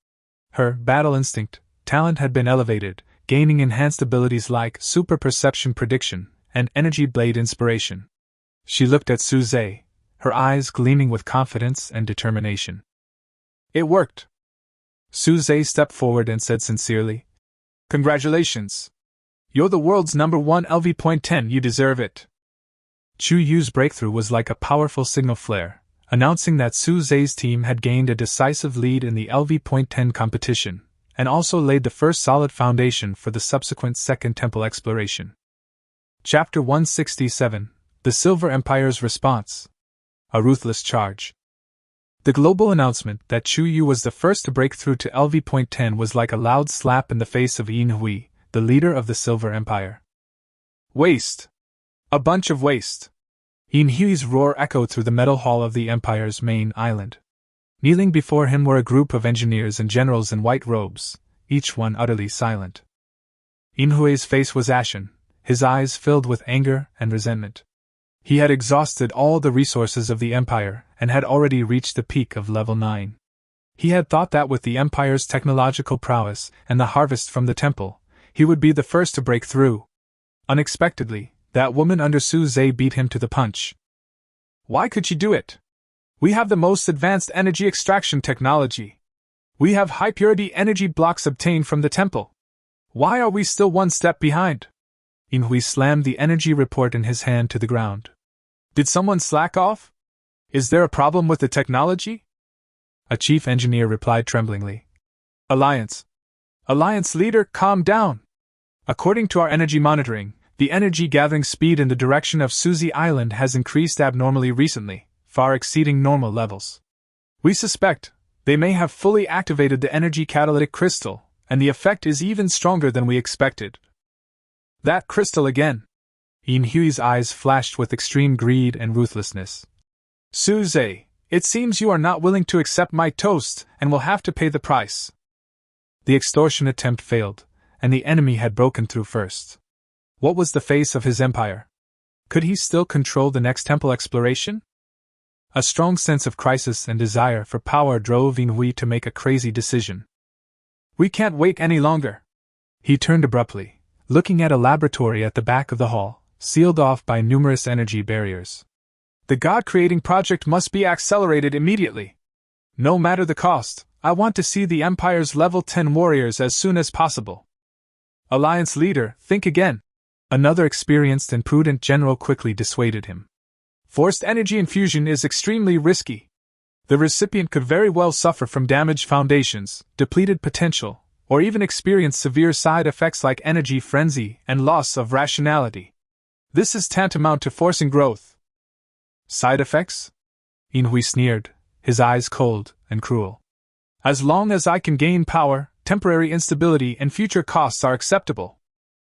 Her battle instinct, talent had been elevated, gaining enhanced abilities like super perception prediction and energy blade inspiration. She looked at Suze, her eyes gleaming with confidence and determination. It worked. Suze stepped forward and said sincerely, "Congratulations! You're the world's #1 LV.10, you deserve it." Chuyu's breakthrough was like a powerful signal flare, announcing that Suze's team had gained a decisive lead in the LV.10 competition, and also laid the first solid foundation for the subsequent Second Temple exploration. Chapter 167: The Silver Empire's Response. A Ruthless Charge. The global announcement that Chuyu was the first to break through to LV.10 was like a loud slap in the face of Yin Hui, the leader of the Silver Empire. Waste! A bunch of waste! Yin Hui's roar echoed through the metal hall of the Empire's main island. Kneeling before him were a group of engineers and generals in white robes, each one utterly silent. Yin Hui's face was ashen, his eyes filled with anger and resentment. He had exhausted all the resources of the Empire and had already reached the peak of level 9. He had thought that with the Empire's technological prowess and the harvest from the temple, he would be the first to break through. Unexpectedly, that woman under Suze beat him to the punch. Why could she do it? We have the most advanced energy extraction technology. We have high-purity energy blocks obtained from the temple. Why are we still one step behind? Yin Hui slammed the energy report in his hand to the ground. Did someone slack off? Is there a problem with the technology? A chief engineer replied tremblingly. Alliance leader, calm down. According to our energy monitoring, the energy gathering speed in the direction of Suzy Island has increased abnormally recently, far exceeding normal levels. We suspect they may have fully activated the energy catalytic crystal, and the effect is even stronger than we expected. That crystal again! Yin Hui's eyes flashed with extreme greed and ruthlessness. Suze, it seems you are not willing to accept my toast and will have to pay the price. The extortion attempt failed, and the enemy had broken through first. What was the face of his empire? Could he still control the next temple exploration? A strong sense of crisis and desire for power drove Yin Hui to make a crazy decision. We can't wait any longer. He turned abruptly, looking at a laboratory at the back of the hall, sealed off by numerous energy barriers. The God-creating project must be accelerated immediately. No matter the cost, I want to see the Empire's level 10 warriors as soon as possible. Alliance leader, think again. Another experienced and prudent general quickly dissuaded him. Forced energy infusion is extremely risky. The recipient could very well suffer from damaged foundations, depleted potential, or even experience severe side effects like energy frenzy and loss of rationality. This is tantamount to forcing growth. Side effects? Yin Hui sneered, his eyes cold and cruel. As long as I can gain power, temporary instability and future costs are acceptable.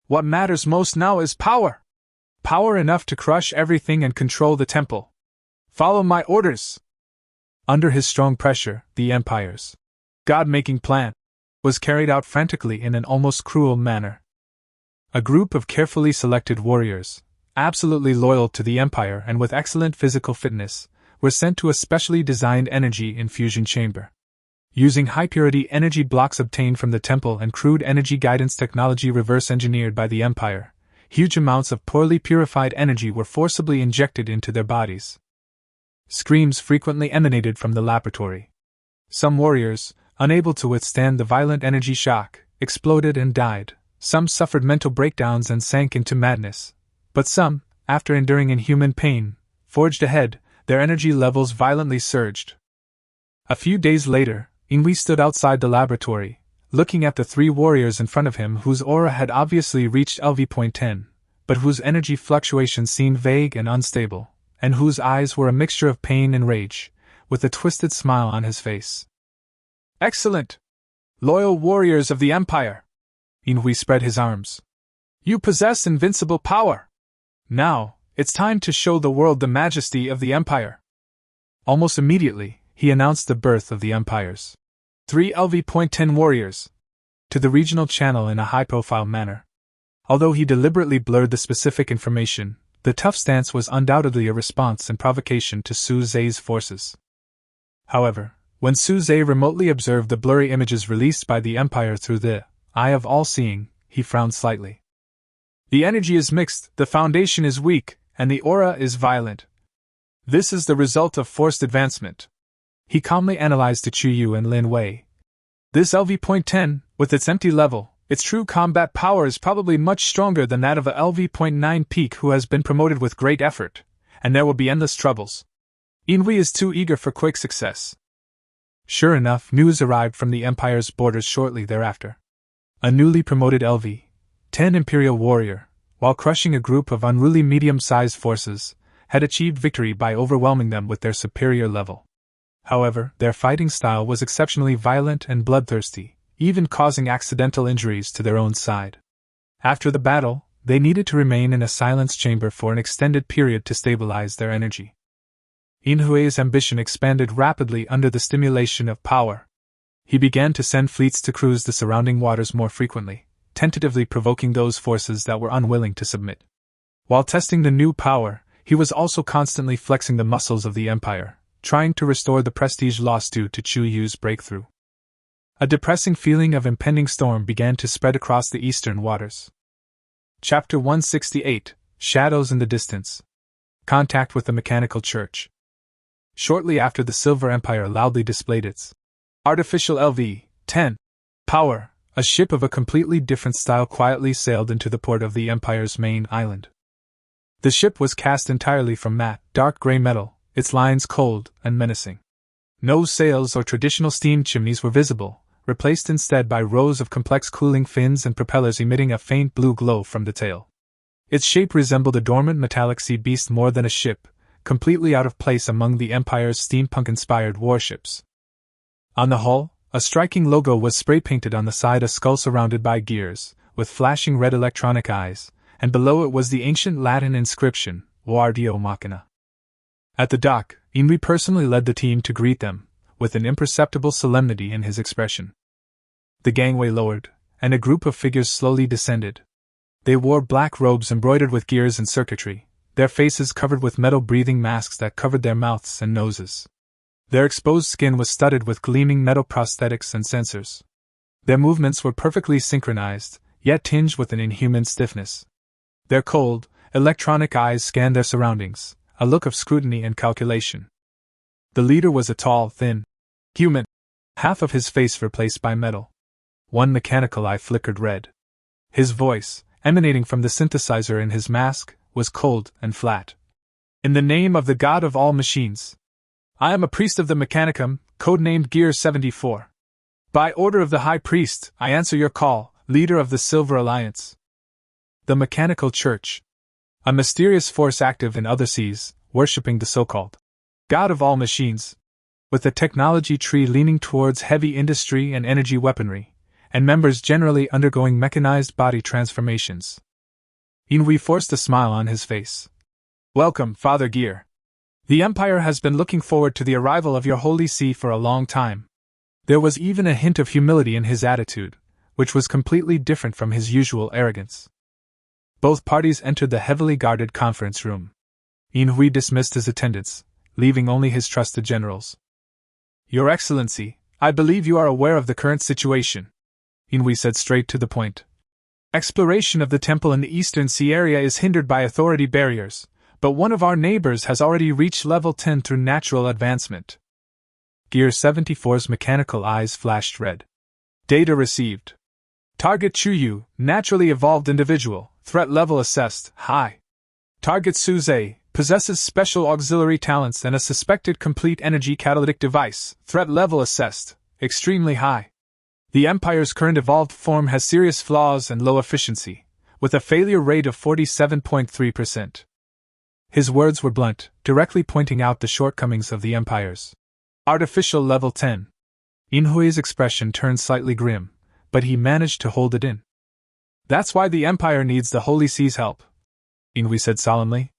What matters most now is power. Power enough to crush everything and control the temple. Follow my orders. Under his strong pressure, the Empire's God-making plan was carried out frantically in an almost cruel manner. A group of carefully selected warriors, absolutely loyal to the Empire and with excellent physical fitness, were sent to a specially designed energy infusion chamber. Using high-purity energy blocks obtained from the temple and crude energy guidance technology reverse-engineered by the Empire, huge amounts of poorly purified energy were forcibly injected into their bodies. Screams frequently emanated from the laboratory. Some warriors, unable to withstand the violent energy shock, exploded and died. Some suffered mental breakdowns and sank into madness. But some, after enduring inhuman pain, forged ahead, their energy levels violently surged. A few days later, Inui stood outside the laboratory, looking at the three warriors in front of him whose aura had obviously reached LV.10, but whose energy fluctuations seemed vague and unstable, and whose eyes were a mixture of pain and rage, with a twisted smile on his face. "Excellent! Loyal warriors of the Empire!" Inui spread his arms. "You possess invincible power! Now, it's time to show the world the majesty of the Empire." Almost immediately, he announced the birth of the Empire's 3 LV.10 warriors to the regional channel in a high-profile manner. Although he deliberately blurred the specific information, the tough stance was undoubtedly a response and provocation to Su Zhe's forces. However, when Su Zhe remotely observed the blurry images released by the Empire through the eye of all-seeing, he frowned slightly. "The energy is mixed, the foundation is weak, and the aura is violent. This is the result of forced advancement." He calmly analyzed Chuyu and Lin Wei. "This LV.10, with its empty level, its true combat power is probably much stronger than that of a LV.9 peak who has been promoted with great effort, and there will be endless troubles. Inui is too eager for quick success." Sure enough, news arrived from the Empire's borders shortly thereafter. A newly promoted LV.10 Imperial warrior, while crushing a group of unruly medium-sized forces, had achieved victory by overwhelming them with their superior level. However, their fighting style was exceptionally violent and bloodthirsty, even causing accidental injuries to their own side. After the battle, they needed to remain in a silence chamber for an extended period to stabilize their energy. Inhui's ambition expanded rapidly under the stimulation of power. He began to send fleets to cruise the surrounding waters more frequently, tentatively provoking those forces that were unwilling to submit. While testing the new power, he was also constantly flexing the muscles of the Empire, trying to restore the prestige lost due to Chuyu's breakthrough. A depressing feeling of impending storm began to spread across the eastern waters. Chapter 168, Shadows in the Distance. Contact with the Mechanical Church. Shortly after the Silver Empire loudly displayed its artificial LV.10 power, a ship of a completely different style quietly sailed into the port of the Empire's main island. The ship was cast entirely from matte, dark gray metal, its lines cold and menacing. No sails or traditional steam chimneys were visible, replaced instead by rows of complex cooling fins and propellers emitting a faint blue glow from the tail. Its shape resembled a dormant metallic sea beast more than a ship, completely out of place among the Empire's steampunk-inspired warships. On the hull, a striking logo was spray-painted on the side, a skull surrounded by gears, with flashing red electronic eyes, and below it was the ancient Latin inscription, Guardio Machina. At the dock, Inui personally led the team to greet them, with an imperceptible solemnity in his expression. The gangway lowered, and a group of figures slowly descended. They wore black robes embroidered with gears and circuitry, their faces covered with metal-breathing masks that covered their mouths and noses. Their exposed skin was studded with gleaming metal prosthetics and sensors. Their movements were perfectly synchronized, yet tinged with an inhuman stiffness. Their cold, electronic eyes scanned their surroundings, a look of scrutiny and calculation. The leader was a tall, thin human, half of his face replaced by metal. One mechanical eye flickered red. His voice, emanating from the synthesizer in his mask, was cold and flat. "In the name of the God of all machines. I am a priest of the Mechanicum, codenamed Gear 74. By order of the High Priest, I answer your call, leader of the Silver Alliance." The Mechanical Church. A mysterious force active in other seas, worshipping the so-called God of all machines. With a technology tree leaning towards heavy industry and energy weaponry, and members generally undergoing mechanized body transformations. Inui forced a smile on his face. "Welcome, Father Gear. The Empire has been looking forward to the arrival of your holy see for a long time." There was even a hint of humility in his attitude, which was completely different from his usual arrogance. Both parties entered the heavily guarded conference room. Inui dismissed his attendants, leaving only his trusted generals. "Your Excellency, I believe you are aware of the current situation," Inui said straight to the point. "Exploration of the temple in the Eastern Sea area is hindered by authority barriers, but one of our neighbors has already reached level 10 through natural advancement." Gear 74's mechanical eyes flashed red. "Data received. Target Chuyu, naturally evolved individual, threat level assessed, high. Target Suze, possesses special auxiliary talents and a suspected complete energy catalytic device, threat level assessed, extremely high. The Empire's current evolved form has serious flaws and low efficiency, with a failure rate of 47.3%. His words were blunt, directly pointing out the shortcomings of the Empire's artificial level 10. Inhui's expression turned slightly grim, but he managed to hold it in. That's why the Empire needs the Holy Sea's help, Inhui said solemnly.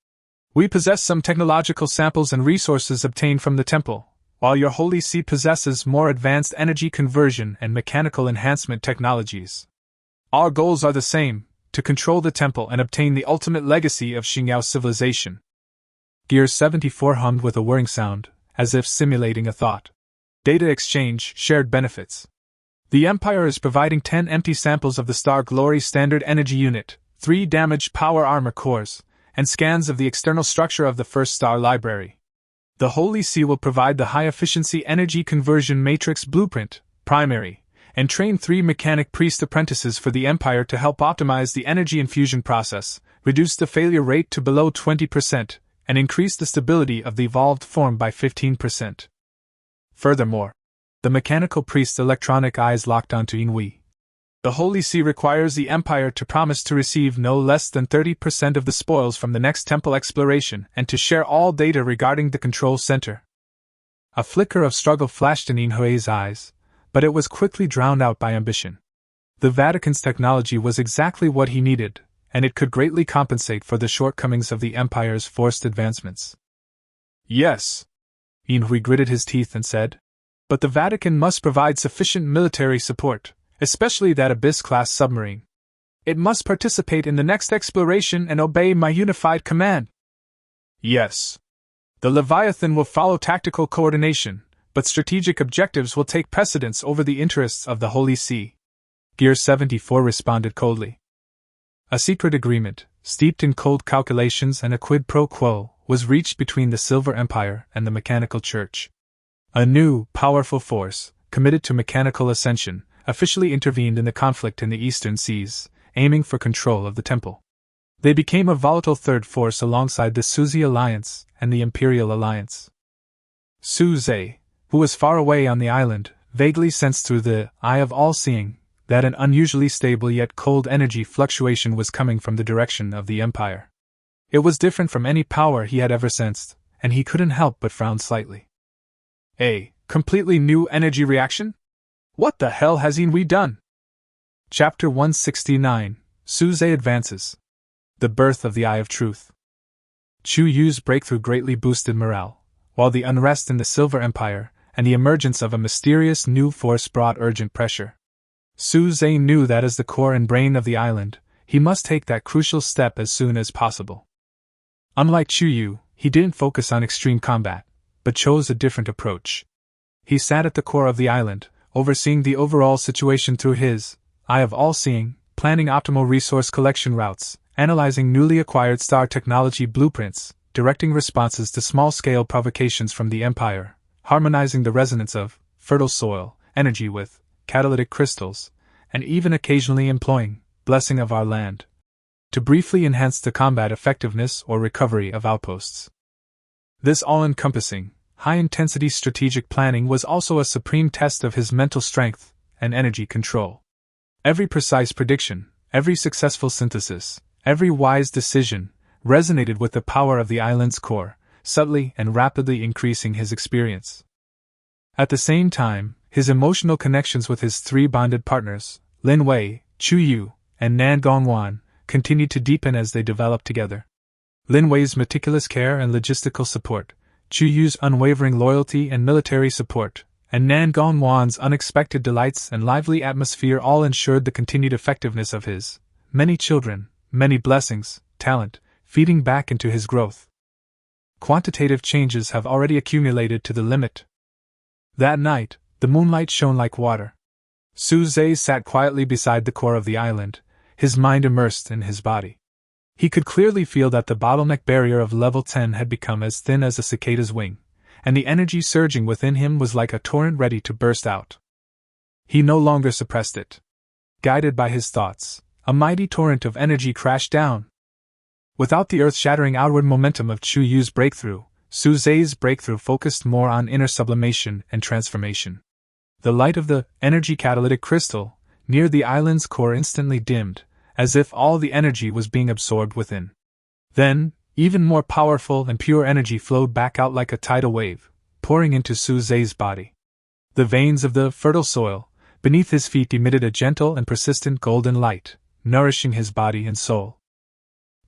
We possess some technological samples and resources obtained from the temple, while your Holy See possesses more advanced energy conversion and mechanical enhancement technologies. Our goals are the same, to control the temple and obtain the ultimate legacy of Xingyao civilization. Gear 74 hummed with a whirring sound, as if simulating a thought. Data exchange, shared benefits. The Empire is providing 10 empty samples of the Star Glory Standard Energy Unit, 3 damaged power armor cores, and scans of the external structure of the first star library. The Holy See will provide the high-efficiency energy conversion matrix blueprint, primary, and train 3 mechanic priest apprentices for the Empire to help optimize the energy infusion process, reduce the failure rate to below 20%, and increase the stability of the evolved form by 15%. Furthermore, the mechanical priest's electronic eyes locked onto Inhui. The Holy See requires the Empire to promise to receive no less than 30% of the spoils from the next temple exploration and to share all data regarding the control center. A flicker of struggle flashed in Inhui's eyes, but it was quickly drowned out by ambition. The Vatican's technology was exactly what he needed, and it could greatly compensate for the shortcomings of the Empire's forced advancements. Yes, Inhui gritted his teeth and said, but the Vatican must provide sufficient military support, especially that Abyss-class submarine. It must participate in the next exploration and obey my unified command. Yes. The Leviathan will follow tactical coordination, but strategic objectives will take precedence over the interests of the Holy See. Gear 74 responded coldly. A secret agreement, steeped in cold calculations and a quid pro quo, was reached between the Silver Empire and the Mechanical Church. A new, powerful force, committed to mechanical ascension, officially intervened in the conflict in the Eastern Seas, aiming for control of the temple. They became a volatile third force alongside the Suzy Alliance and the Imperial Alliance. Suze, who was far away on the island, vaguely sensed through the eye of all-seeing that an unusually stable yet cold energy fluctuation was coming from the direction of the Empire. It was different from any power he had ever sensed, and he couldn't help but frown slightly. A completely new energy reaction? What the hell has Inhui done? Chapter 169, Suze Advances. The Birth of the Eye of Truth. Chu Yu's breakthrough greatly boosted morale, while the unrest in the Silver Empire and the emergence of a mysterious new force brought urgent pressure. Suze knew that as the core and brain of the island, he must take that crucial step as soon as possible. Unlike Chu Yu, he didn't focus on extreme combat, but chose a different approach. He sat at the core of the island, overseeing the overall situation through his eye of all-seeing, planning optimal resource collection routes, analyzing newly acquired star technology blueprints, directing responses to small-scale provocations from the Empire, harmonizing the resonance of fertile soil energy with catalytic crystals, and even occasionally employing blessing of our land to briefly enhance the combat effectiveness or recovery of outposts. This all-encompassing, high-intensity strategic planning was also a supreme test of his mental strength and energy control. Every precise prediction, every successful synthesis, every wise decision resonated with the power of the island's core, subtly and rapidly increasing his experience. At the same time, his emotional connections with his 3 bonded partners, Lin Wei, Chu Yu, and Nan Gongwan, continued to deepen as they developed together. Lin Wei's meticulous care and logistical support, Chu Yu's unwavering loyalty and military support, and Nan Gongwan's unexpected delights and lively atmosphere all ensured the continued effectiveness of his many children, many blessings, talent, feeding back into his growth. Quantitative changes have already accumulated to the limit. That night, the moonlight shone like water. Suze sat quietly beside the core of the island, his mind immersed in his body. He could clearly feel that the bottleneck barrier of level 10 had become as thin as a cicada's wing, and the energy surging within him was like a torrent ready to burst out. He no longer suppressed it. guided by his thoughts, a mighty torrent of energy crashed down. Without the earth-shattering outward momentum of Chu Yu's breakthrough, Su Zhe's breakthrough focused more on inner sublimation and transformation. The light of the energy catalytic crystal near the island's core instantly dimmed, as if all the energy was being absorbed within. Then, even more powerful and pure energy flowed back out like a tidal wave, pouring into Su Zhe's body. The veins of the fertile soil beneath his feet emitted a gentle and persistent golden light, nourishing his body and soul.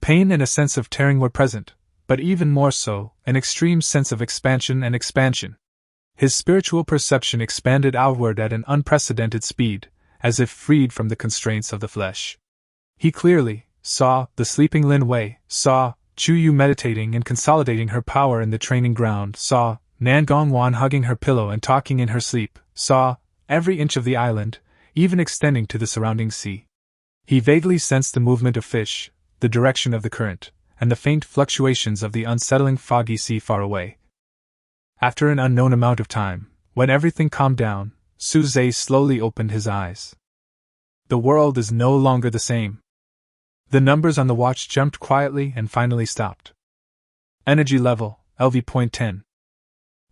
Pain and a sense of tearing were present, but even more so, an extreme sense of expansion and expansion. His spiritual perception expanded outward at an unprecedented speed, as if freed from the constraints of the flesh. He clearly saw the sleeping Lin Wei, saw Chu Yu meditating and consolidating her power in the training ground, saw Nan Gongwan hugging her pillow and talking in her sleep, saw every inch of the island, even extending to the surrounding sea. He vaguely sensed the movement of fish, the direction of the current, and the faint fluctuations of the unsettling foggy sea far away. After an unknown amount of time, when everything calmed down, Su Zhe slowly opened his eyes. The world is no longer the same. The numbers on the watch jumped quietly and finally stopped. Energy level, LV.10.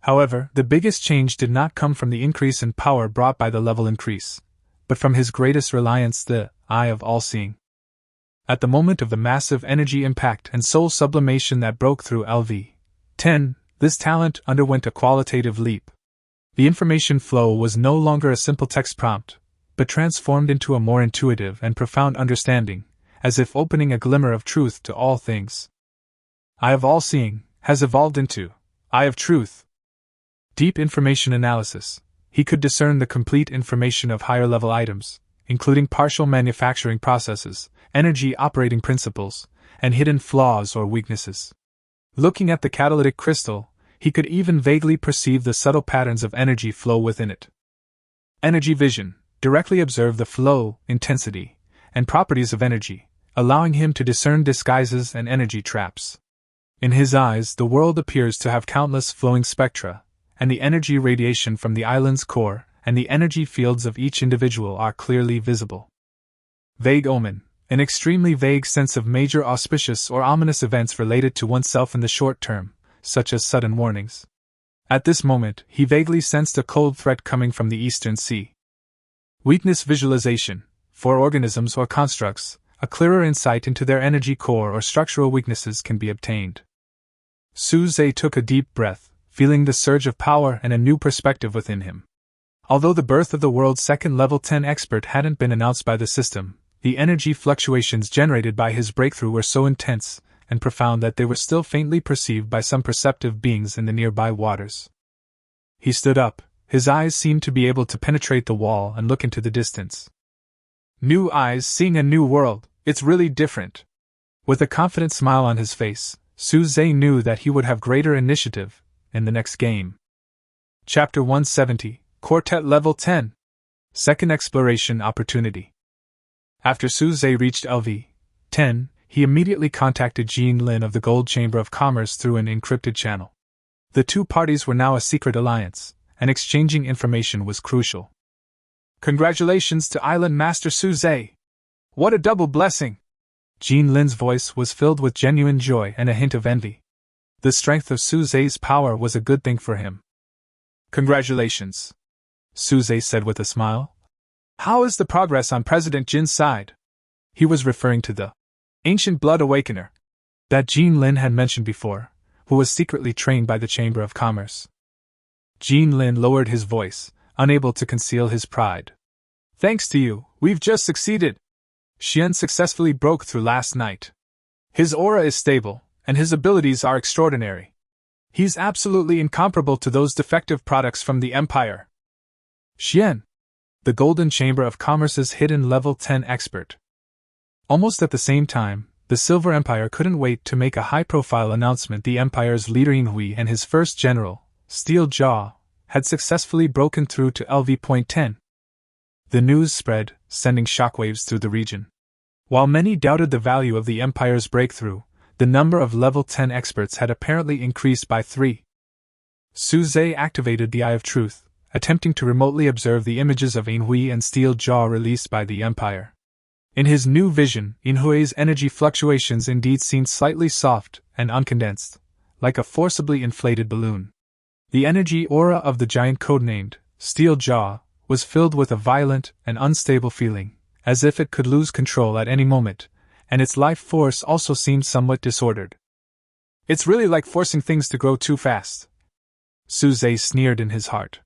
However, the biggest change did not come from the increase in power brought by the level increase, but from his greatest reliance, the Eye of All-Seeing. At the moment of the massive energy impact and soul sublimation that broke through LV.10, this talent underwent a qualitative leap. The information flow was no longer a simple text prompt, but transformed into a more intuitive and profound understanding, as if opening a glimmer of truth to all things. Eye of All-Seeing has evolved into Eye of Truth. Deep information analysis. He could discern the complete information of higher-level items, including partial manufacturing processes, energy operating principles, and hidden flaws or weaknesses. Looking at the catalytic crystal, he could even vaguely perceive the subtle patterns of energy flow within it. Energy vision. Directly observe the flow, intensity, and properties of energy, allowing him to discern disguises and energy traps. In his eyes, the world appears to have countless flowing spectra, and the energy radiation from the island's core and the energy fields of each individual are clearly visible. Vague omen. An extremely vague sense of major auspicious or ominous events related to oneself in the short term, such as sudden warnings. At this moment, he vaguely sensed a cold threat coming from the eastern sea. Weakness visualization. For organisms or constructs, a clearer insight into their energy core or structural weaknesses can be obtained. Su Zhe took a deep breath, feeling the surge of power and a new perspective within him. Although the birth of the world's second level 10 expert hadn't been announced by the system, the energy fluctuations generated by his breakthrough were so intense and profound that they were still faintly perceived by some perceptive beings in the nearby waters. He stood up, his eyes seemed to be able to penetrate the wall and look into the distance. New eyes seeing a new world, it's really different. With a confident smile on his face, Su Zhe knew that he would have greater initiative in the next game. Chapter 170, Quartet Level 10. Second Exploration Opportunity. After Su Zhe reached LV.10, he immediately contacted Jean Lin of the Gold Chamber of Commerce through an encrypted channel. The two parties were now a secret alliance, and exchanging information was crucial. Congratulations to Island Master Su Zhe! What a double blessing! Jean Lin's voice was filled with genuine joy and a hint of envy. The strength of Su Zhe's power was a good thing for him. Congratulations, Su Zhe said with a smile. How is the progress on President Jin's side? He was referring to the ancient blood awakener that Jean Lin had mentioned before, who was secretly trained by the Chamber of Commerce. Jean Lin lowered his voice, unable to conceal his pride. Thanks to you, we've just succeeded. Xian successfully broke through last night. His aura is stable, and his abilities are extraordinary. He's absolutely incomparable to those defective products from the Empire. Xian, the Golden Chamber of Commerce's hidden level 10 expert. Almost at the same time, the Silver Empire couldn't wait to make a high-profile announcement. The Empire's leader Yinghui and his first general, Steel Jaw, had successfully broken through to LV.10. The news spread, sending shockwaves through the region. While many doubted the value of the Empire's breakthrough, the number of level 10 experts had apparently increased by 3. Su Zhe activated the Eye of Truth, attempting to remotely observe the images of Inhui and Steel Jaw released by the Empire. In his new vision, Inhui's energy fluctuations indeed seemed slightly soft and uncondensed, like a forcibly inflated balloon. The energy aura of the giant codenamed Steel Jaw was filled with a violent and unstable feeling, as if it could lose control at any moment, and its life force also seemed somewhat disordered. "It's really like forcing things to grow too fast," Suze sneered in his heart.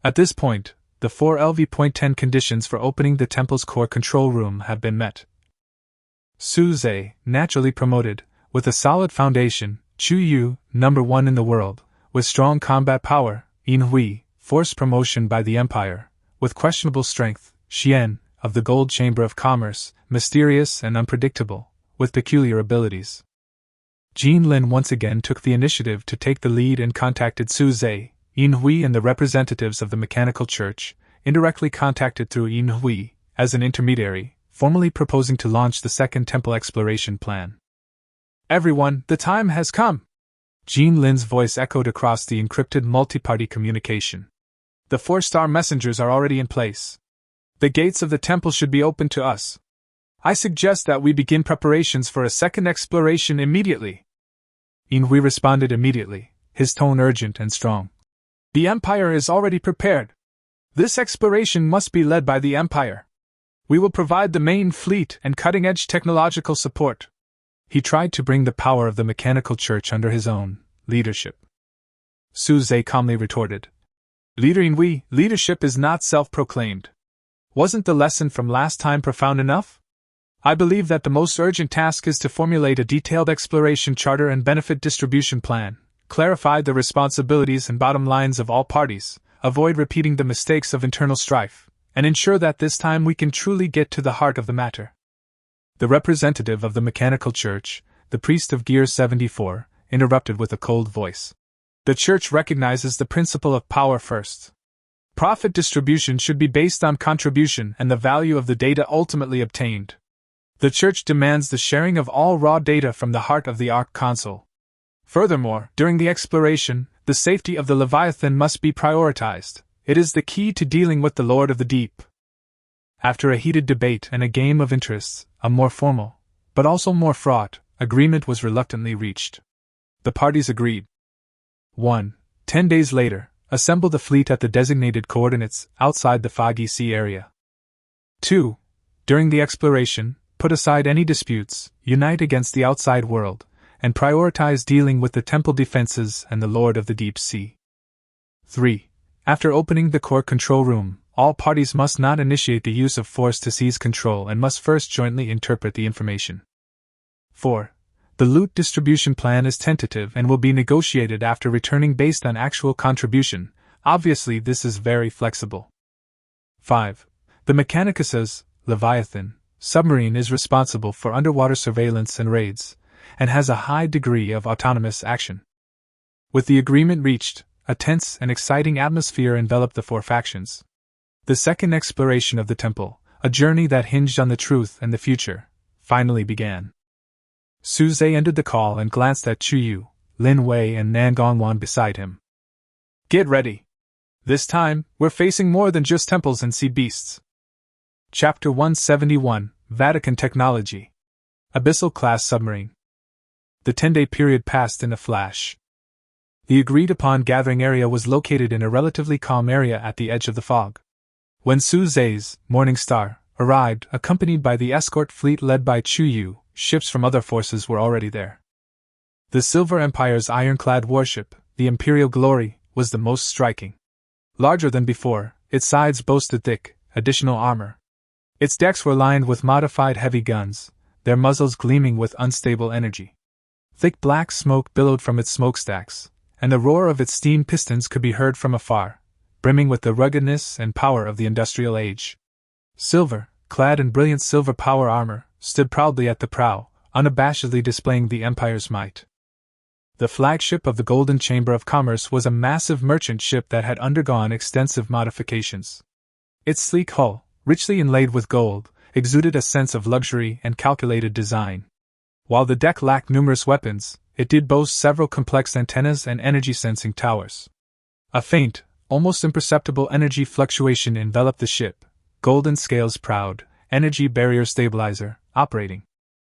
At this point, the 4 LV.10 conditions for opening the temple's core control room have been met. Suze, naturally promoted, with a solid foundation, Chuyu, number 1 in the world, with strong combat power, Inhui, forced promotion by the Empire, with questionable strength, Xian, of the Gold Chamber of Commerce, mysterious and unpredictable, with peculiar abilities. Jean Lin once again took the initiative to take the lead and contacted Suze, Inhui and the representatives of the Mechanical Church, indirectly contacted through Inhui, as an intermediary, formally proposing to launch the second temple exploration plan. "Everyone, the time has come!" Jean Lin's voice echoed across the encrypted multi-party communication. "The 4-star messengers are already in place. The gates of the temple should be open to us. I suggest that we begin preparations for a second exploration immediately." Inhui responded immediately, his tone urgent and strong. "The Empire is already prepared. This exploration must be led by the Empire. We will provide the main fleet and cutting-edge technological support." He tried to bring the power of the Mechanical Church under his own leadership. Suze calmly retorted, "Leader Inhui, leadership is not self-proclaimed. Wasn't the lesson from last time profound enough? I believe that the most urgent task is to formulate a detailed exploration charter and benefit distribution plan, clarify the responsibilities and bottom lines of all parties, avoid repeating the mistakes of internal strife, and ensure that this time we can truly get to the heart of the matter." The representative of the Mechanical Church, the priest of Gear 74, interrupted with a cold voice. "The Church recognizes the principle of power first. Profit distribution should be based on contribution and the value of the data ultimately obtained. The Church demands the sharing of all raw data from the heart of the Arc Console. Furthermore, during the exploration, the safety of the Leviathan must be prioritized. It is the key to dealing with the Lord of the Deep." After a heated debate and a game of interests, a more formal, but also more fraught, agreement was reluctantly reached. The parties agreed. 1. 10 days later, assemble the fleet at the designated coordinates outside the Foggy Sea area. 2. During the exploration, put aside any disputes, unite against the outside world, and prioritize dealing with the temple defenses and the Lord of the Deep Sea. 3. After opening the core control room, all parties must not initiate the use of force to seize control and must first jointly interpret the information. 4. The loot distribution plan is tentative and will be negotiated after returning based on actual contribution. Obviously, this is very flexible. 5. The Mechanicus's Leviathan submarine is responsible for underwater surveillance and raids, and has a high degree of autonomous action. With the agreement reached, a tense and exciting atmosphere enveloped the 4 factions. The second exploration of the temple, a journey that hinged on the truth and the future, finally began. Suze ended the call and glanced at Chuyu, Lin Wei and Nan Gongwan beside him. "Get ready. This time, we're facing more than just temples and sea beasts." Chapter 171, Vatican Technology. Abyssal-class submarine. The 10-day period passed in a flash. The agreed-upon gathering area was located in a relatively calm area at the edge of the fog. When Suze's Morning Star arrived, accompanied by the escort fleet led by Chuyu, ships from other forces were already there. The Silver Empire's ironclad warship, the Imperial Glory, was the most striking. Larger than before, its sides boasted thick, additional armor. Its decks were lined with modified heavy guns, their muzzles gleaming with unstable energy. Thick black smoke billowed from its smokestacks, and the roar of its steam pistons could be heard from afar, brimming with the ruggedness and power of the industrial age. Silver, clad in brilliant silver power armor, stood proudly at the prow, unabashedly displaying the Empire's might. The flagship of the Golden Chamber of Commerce was a massive merchant ship that had undergone extensive modifications. Its sleek hull, richly inlaid with gold, exuded a sense of luxury and calculated design. While the deck lacked numerous weapons, it did boast several complex antennas and energy-sensing towers. A faint, almost imperceptible energy fluctuation enveloped the ship, golden scales proud, energy barrier stabilizer, operating.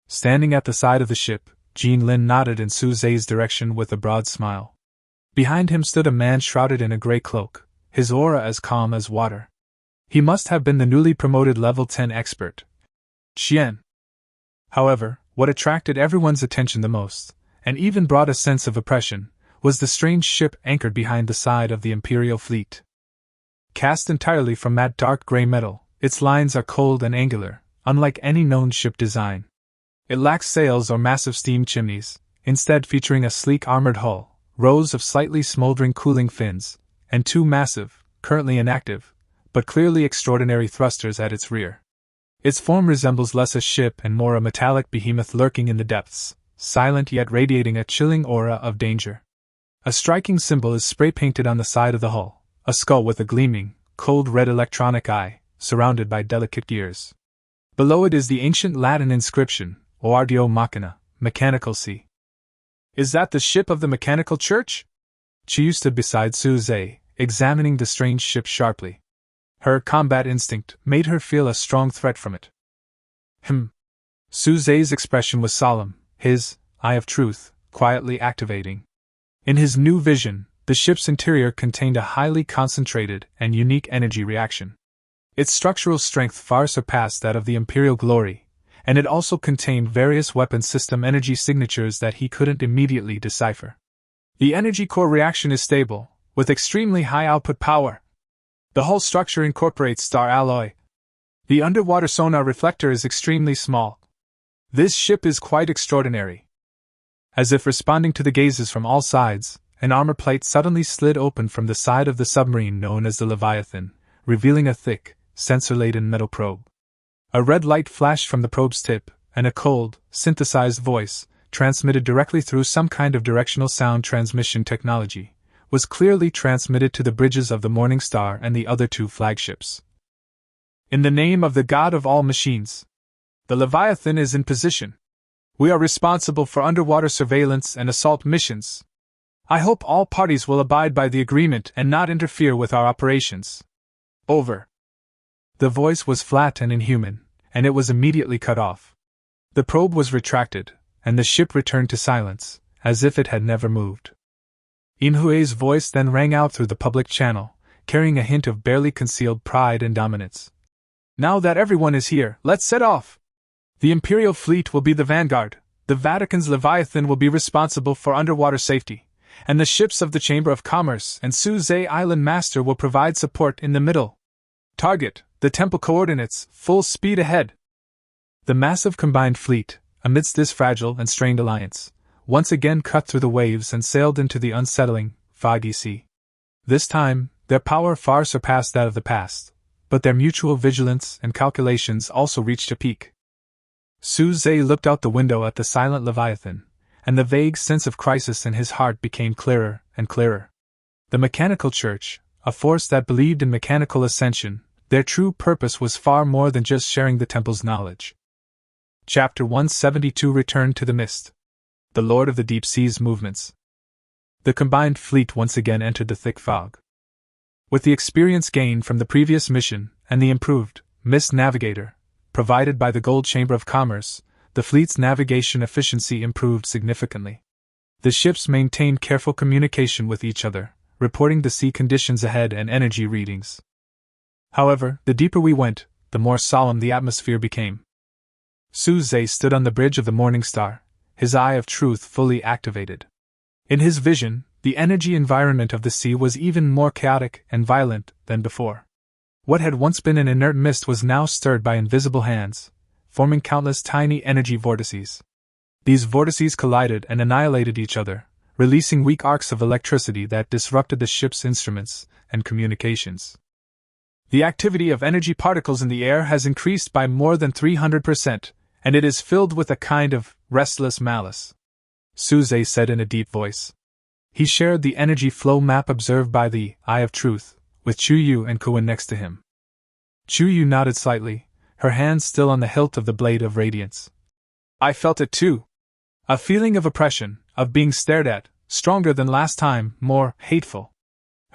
Standing at the side of the ship, Jean Lin nodded in Su Zhe's direction with a broad smile. Behind him stood a man shrouded in a gray cloak, his aura as calm as water. He must have been the newly promoted level 10 expert, Qian. However, what attracted everyone's attention the most, and even brought a sense of oppression, was the strange ship anchored behind the side of the Imperial fleet. Cast entirely from matte dark gray metal, its lines are cold and angular, unlike any known ship design. It lacks sails or massive steam chimneys, instead featuring a sleek armored hull, rows of slightly smoldering cooling fins, and two massive, currently inactive, but clearly extraordinary thrusters at its rear. Its form resembles less a ship and more a metallic behemoth lurking in the depths, silent yet radiating a chilling aura of danger. A striking symbol is spray-painted on the side of the hull, a skull with a gleaming, cold red electronic eye, surrounded by delicate gears. Below it is the ancient Latin inscription, Oardio Machina, mechanical sea. Is that the ship of the mechanical church? Chiyu stood beside Su Zhe, examining the strange ship sharply. Her combat instinct made her feel a strong threat from it. Su Zhe's expression was solemn, his eye of truth quietly activating. In his new vision, the ship's interior contained a highly concentrated and unique energy reaction. Its structural strength far surpassed that of the Imperial Glory, and it also contained various weapon system energy signatures that he couldn't immediately decipher. The energy core reaction is stable, with extremely high output power. The hull structure incorporates star alloy. The underwater sonar reflector is extremely small. This ship is quite extraordinary. As if responding to the gazes from all sides, an armor plate suddenly slid open from the side of the submarine known as the Leviathan, revealing a thick, sensor-laden metal probe. A red light flashed from the probe's tip, and a cold, synthesized voice, transmitted directly through some kind of directional sound transmission technology, was clearly transmitted to the bridges of the Morning Star and the other two flagships. In the name of the God of all machines, the Leviathan is in position. We are responsible for underwater surveillance and assault missions. I hope all parties will abide by the agreement and not interfere with our operations. Over. The voice was flat and inhuman, and it was immediately cut off. The probe was retracted, and the ship returned to silence, as if it had never moved. Inhue's voice then rang out through the public channel, carrying a hint of barely concealed pride and dominance. Now that everyone is here, let's set off! The Imperial fleet will be the vanguard, the Vatican's Leviathan will be responsible for underwater safety, and the ships of the Chamber of Commerce and Su Zhe Island Master will provide support in the middle. Target, the temple coordinates, full speed ahead. The massive combined fleet, amidst this fragile and strained alliance, once again cut through the waves and sailed into the unsettling, foggy sea. This time, their power far surpassed that of the past, but their mutual vigilance and calculations also reached a peak. Su Zhe looked out the window at the silent Leviathan, and the vague sense of crisis in his heart became clearer and clearer. The mechanical church, a force that believed in mechanical ascension, their true purpose was far more than just sharing the temple's knowledge. Chapter 172 Return to the Mist. The Lord of the Deep Sea's Movements. The combined fleet once again entered the thick fog. With the experience gained from the previous mission and the improved Mist Navigator provided by the Gold Chamber of Commerce, the fleet's navigation efficiency improved significantly. The ships maintained careful communication with each other, reporting the sea conditions ahead and energy readings. However, the deeper we went, the more solemn the atmosphere became. Su Zhe stood on the bridge of the Morning Star, his eye of truth fully activated. In his vision, the energy environment of the sea was even more chaotic and violent than before. What had once been an inert mist was now stirred by invisible hands, forming countless tiny energy vortices. These vortices collided and annihilated each other, releasing weak arcs of electricity that disrupted the ship's instruments and communications. The activity of energy particles in the air has increased by more than 300%, and it is filled with a kind of restless malice, Su Zhe said in a deep voice. He shared the energy flow map observed by the Eye of Truth, with Chuyu and Kuwen next to him. Chuyu nodded slightly, her hand still on the hilt of the blade of radiance. I felt it too. A feeling of oppression, of being stared at, stronger than last time, more hateful.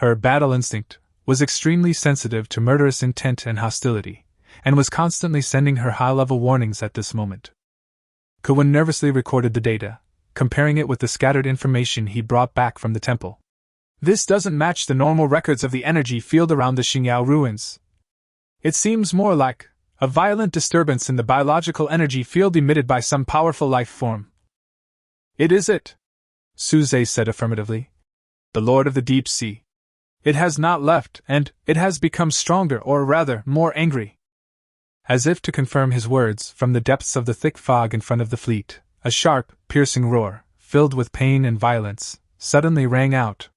Her battle instinct was extremely sensitive to murderous intent and hostility, and was constantly sending her high-level warnings at this moment. Kowin nervously recorded the data, comparing it with the scattered information he brought back from the temple. This doesn't match the normal records of the energy field around the Xingyao ruins. It seems more like a violent disturbance in the biological energy field emitted by some powerful life form. It is it, Su Zhe said affirmatively. The Lord of the Deep Sea. It has not left, and it has become stronger, or rather, more angry. As if to confirm his words, from the depths of the thick fog in front of the fleet, a sharp, piercing roar, filled with pain and violence, suddenly rang out.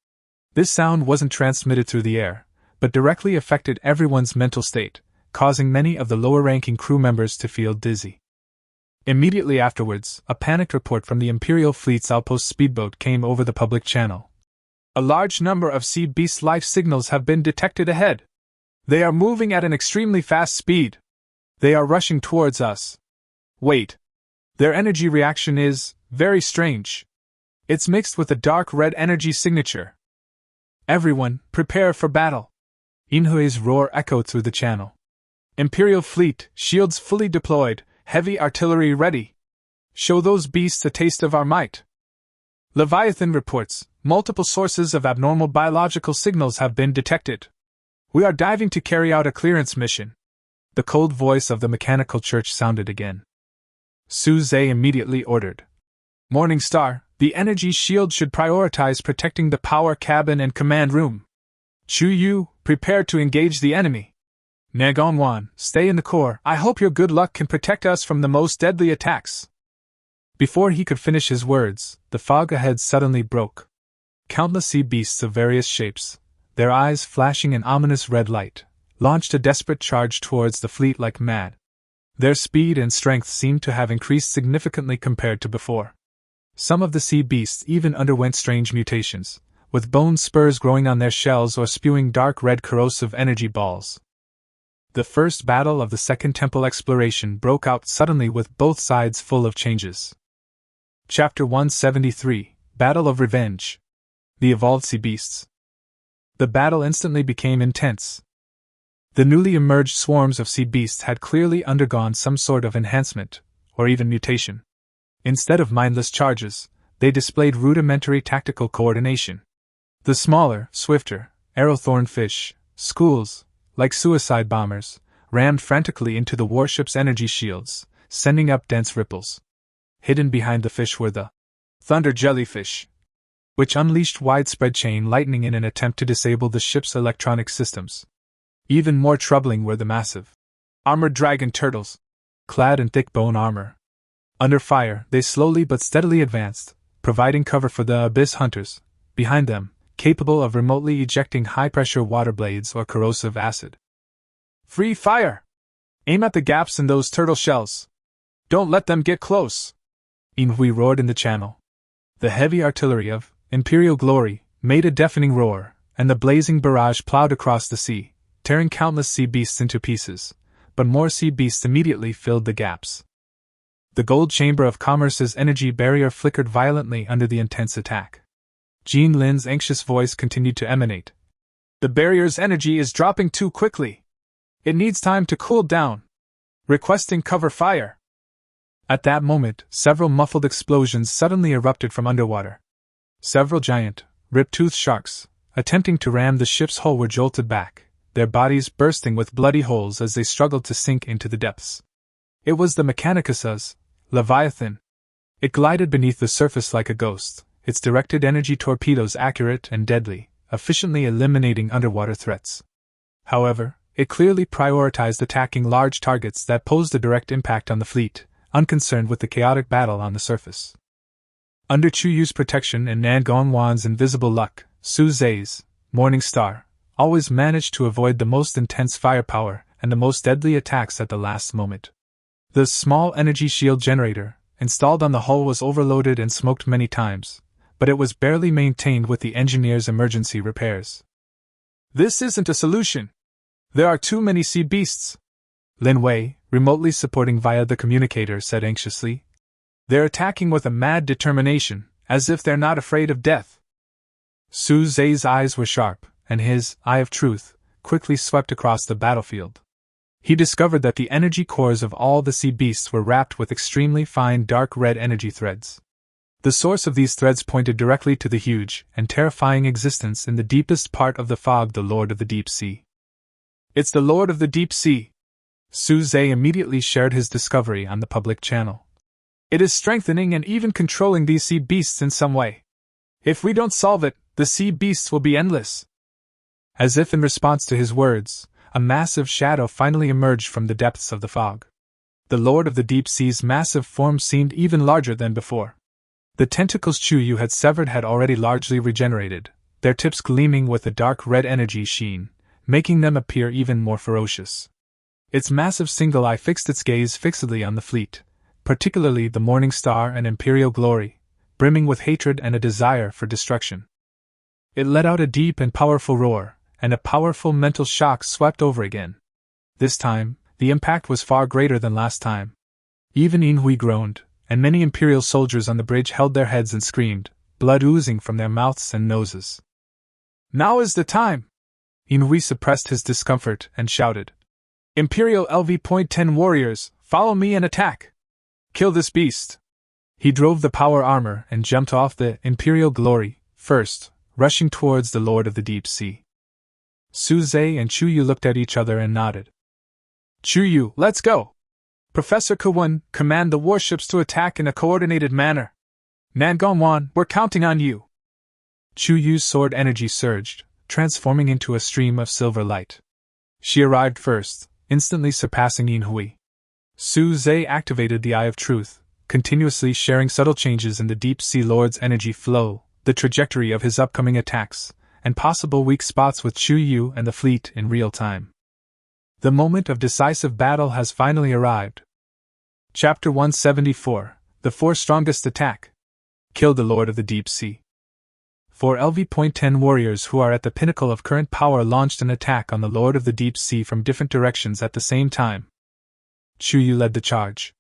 This sound wasn't transmitted through the air, but directly affected everyone's mental state, causing many of the lower-ranking crew members to feel dizzy. Immediately afterwards, a panicked report from the Imperial Fleet's outpost speedboat came over the public channel. A large number of sea beast life signals have been detected ahead. They are moving at an extremely fast speed. They are rushing towards us. Wait. Their energy reaction is very strange. It's mixed with a dark red energy signature. Everyone, prepare for battle. Inhui's roar echoed through the channel. Imperial Fleet, shields fully deployed, heavy artillery ready. Show those beasts a taste of our might. Leviathan reports, multiple sources of abnormal biological signals have been detected. We are diving to carry out a clearance mission. The cold voice of the mechanical church sounded again. Su Zhe immediately ordered. Morning Star, the energy shield should prioritize protecting the power cabin and command room. Chu Yu, prepare to engage the enemy. Nagongwan, stay in the core. I hope your good luck can protect us from the most deadly attacks. Before he could finish his words, the fog ahead suddenly broke. Countless sea beasts of various shapes, their eyes flashing an ominous red light, launched a desperate charge towards the fleet like mad. Their speed and strength seemed to have increased significantly compared to before. Some of the sea beasts even underwent strange mutations, with bone spurs growing on their shells or spewing dark red corrosive energy balls. The first battle of the Second Temple exploration broke out suddenly with both sides full of changes. Chapter 173, Battle of Revenge. The Evolved Sea Beasts. The battle instantly became intense. The newly emerged swarms of sea beasts had clearly undergone some sort of enhancement, or even mutation. Instead of mindless charges, they displayed rudimentary tactical coordination. The smaller, swifter, arrow-thorn fish, schools, like suicide bombers, rammed frantically into the warship's energy shields, sending up dense ripples. Hidden behind the fish were the thunder jellyfish, which unleashed widespread chain lightning in an attempt to disable the ship's electronic systems. Even more troubling were the massive, armored dragon turtles, clad in thick bone armor. Under fire, they slowly but steadily advanced, providing cover for the abyss hunters, behind them, capable of remotely ejecting high-pressure water blades or corrosive acid. Free fire! Aim at the gaps in those turtle shells. Don't let them get close! Inhui roared in the channel. The heavy artillery of Imperial Glory made a deafening roar, and the blazing barrage plowed across the sea, tearing countless sea beasts into pieces, but more sea beasts immediately filled the gaps. The gold chamber of commerce's energy barrier flickered violently under the intense attack. Jean Lin's anxious voice continued to emanate. The barrier's energy is dropping too quickly. It needs time to cool down. Requesting cover fire. At that moment, several muffled explosions suddenly erupted from underwater. Several giant, rip-toothed sharks, attempting to ram the ship's hull, were jolted back, their bodies bursting with bloody holes as they struggled to sink into the depths. It was the Mechanicus's Leviathan. It glided beneath the surface like a ghost, its directed energy torpedoes accurate and deadly, efficiently eliminating underwater threats. However, it clearly prioritized attacking large targets that posed a direct impact on the fleet, unconcerned with the chaotic battle on the surface. Under Chu Yu's protection and Nan Gongwan's invisible luck, Su Zhe's Morning Star always managed to avoid the most intense firepower and the most deadly attacks at the last moment. The small energy shield generator, installed on the hull, was overloaded and smoked many times, but it was barely maintained with the engineer's emergency repairs. This isn't a solution. There are too many sea beasts. Lin Wei, remotely supporting via the communicator, said anxiously. They're attacking with a mad determination, as if they're not afraid of death. Su Zhe's eyes were sharp, and his eye of truth quickly swept across the battlefield. He discovered that the energy cores of all the sea beasts were wrapped with extremely fine dark red energy threads. The source of these threads pointed directly to the huge and terrifying existence in the deepest part of the fog, the Lord of the Deep Sea. It's the Lord of the Deep Sea! Suze immediately shared his discovery on the public channel. It is strengthening and even controlling these sea beasts in some way. If we don't solve it, the sea beasts will be endless. As if in response to his words, a massive shadow finally emerged from the depths of the fog. The Lord of the Deep Sea's massive form seemed even larger than before. The tentacles Chuyu had severed had already largely regenerated, their tips gleaming with a dark red energy sheen, making them appear even more ferocious. Its massive single eye fixed its gaze fixedly on the fleet, particularly the Morning Star and Imperial Glory, brimming with hatred and a desire for destruction. It let out a deep and powerful roar, and a powerful mental shock swept over again. This time, the impact was far greater than last time. Even Inhui groaned, and many Imperial soldiers on the bridge held their heads and screamed, blood oozing from their mouths and noses. Now is the time! Inhui suppressed his discomfort and shouted. Imperial LV.10 warriors, follow me and attack! Kill this beast! He drove the power armor and jumped off the Imperial Glory, first, rushing towards the Lord of the Deep Sea. Suze and Chuyu looked at each other and nodded. Chuyu, let's go! Professor Kawun, command the warships to attack in a coordinated manner. Nangongwan, we're counting on you! Chuyu's sword energy surged, transforming into a stream of silver light. She arrived first, instantly surpassing Inhui. Suze activated the Eye of Truth, continuously sharing subtle changes in the Deep Sea Lord's energy flow, the trajectory of his upcoming attacks, and possible weak spots with Chuyu and the fleet in real time. The moment of decisive battle has finally arrived. Chapter 174, The Four Strongest Attack. Kill the Lord of the Deep Sea. 4 LV.10 warriors who are at the pinnacle of current power launched an attack on the Lord of the Deep Sea from different directions at the same time. Chuyu led the charge.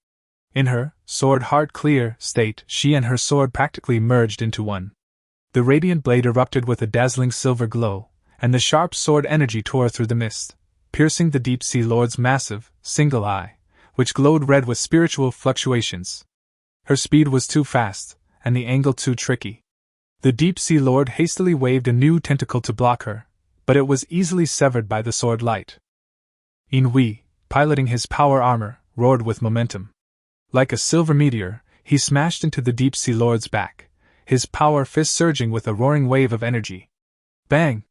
In her sword heart clear state, she and her sword practically merged into one. The radiant blade erupted with a dazzling silver glow, and the sharp sword energy tore through the mist, piercing the Deep Sea Lord's massive, single eye, which glowed red with spiritual fluctuations. Her speed was too fast, and the angle too tricky. The Deep Sea Lord hastily waved a new tentacle to block her, but it was easily severed by the sword light. Inhui, piloting his power armor, roared with momentum. Like a silver meteor, he smashed into the Deep Sea Lord's back, his power fist surging with a roaring wave of energy. Bang!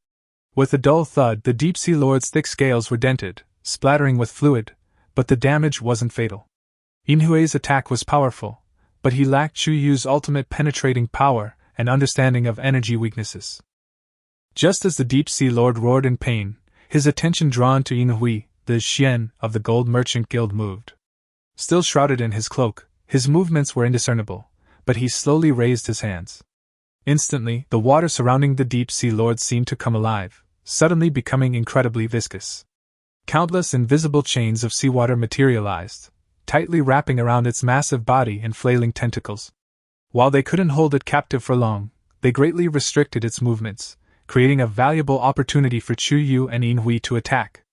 With a dull thud, the Deep Sea Lord's thick scales were dented, splattering with fluid, but the damage wasn't fatal. Inhui's attack was powerful, but he lacked Chuyu's ultimate penetrating power and understanding of energy weaknesses. Just as the Deep Sea Lord roared in pain, his attention drawn to Inhui, the Xian of the Gold Merchant Guild, moved. Still shrouded in his cloak, his movements were indiscernible, but he slowly raised his hands. Instantly, the water surrounding the Deep Sea Lord seemed to come alive, suddenly becoming incredibly viscous. Countless invisible chains of seawater materialized, tightly wrapping around its massive body and flailing tentacles. While they couldn't hold it captive for long, they greatly restricted its movements, creating a valuable opportunity for Chuyu and Inhui to attack.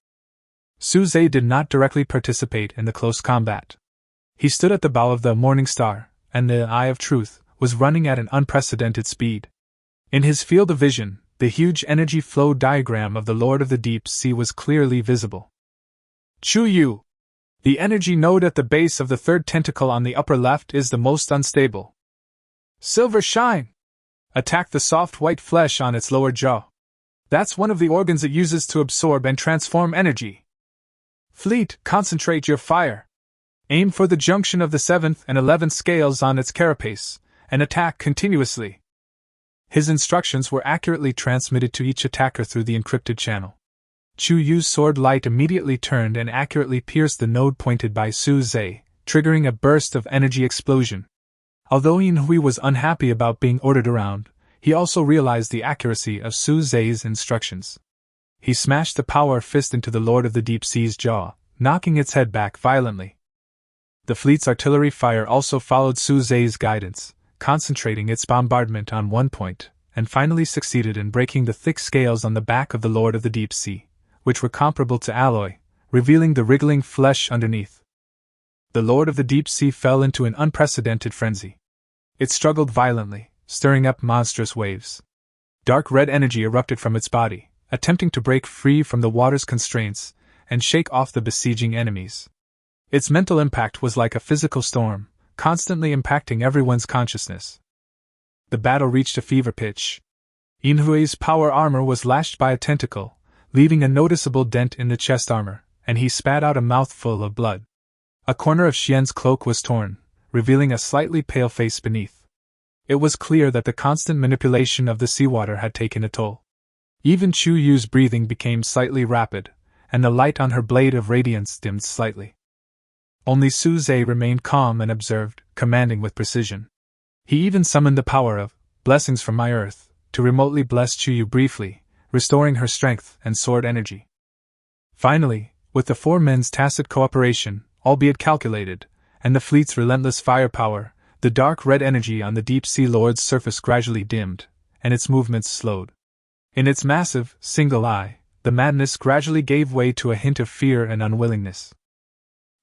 Suze did not directly participate in the close combat. He stood at the bow of the Morning Star, and the Eye of Truth was running at an unprecedented speed. In his field of vision, the huge energy flow diagram of the Lord of the Deep Sea was clearly visible. Chuyu! The energy node at the base of the third tentacle on the upper left is the most unstable. Silver Shine! Attack the soft white flesh on its lower jaw. That's one of the organs it uses to absorb and transform energy. Fleet, concentrate your fire. Aim for the junction of the 7th and 11th scales on its carapace, and attack continuously. His instructions were accurately transmitted to each attacker through the encrypted channel. Chuyu's sword light immediately turned and accurately pierced the node pointed by Suze, triggering a burst of energy explosion. Although Inhui was unhappy about being ordered around, he also realized the accuracy of Suze's instructions. He smashed the power fist into the Lord of the Deep Sea's jaw, knocking its head back violently. The fleet's artillery fire also followed Suze's guidance, concentrating its bombardment on one point, and finally succeeded in breaking the thick scales on the back of the Lord of the Deep Sea, which were comparable to alloy, revealing the wriggling flesh underneath. The Lord of the Deep Sea fell into an unprecedented frenzy. It struggled violently, stirring up monstrous waves. Dark red energy erupted from its body, attempting to break free from the water's constraints and shake off the besieging enemies. Its mental impact was like a physical storm, constantly impacting everyone's consciousness. The battle reached a fever pitch. Inhue's power armor was lashed by a tentacle, leaving a noticeable dent in the chest armor, and he spat out a mouthful of blood. A corner of Xian's cloak was torn, revealing a slightly pale face beneath. It was clear that the constant manipulation of the seawater had taken a toll. Even Chu Yu's breathing became slightly rapid, and the light on her blade of radiance dimmed slightly. Only Su Zhe remained calm and observed, commanding with precision. He even summoned the power of blessings from my earth to remotely bless Chu Yu briefly, restoring her strength and sword energy. Finally, with the four men's tacit cooperation, albeit calculated, and the fleet's relentless firepower, the dark red energy on the Deep Sea Lord's surface gradually dimmed, and its movements slowed. In its massive, single eye, the madness gradually gave way to a hint of fear and unwillingness.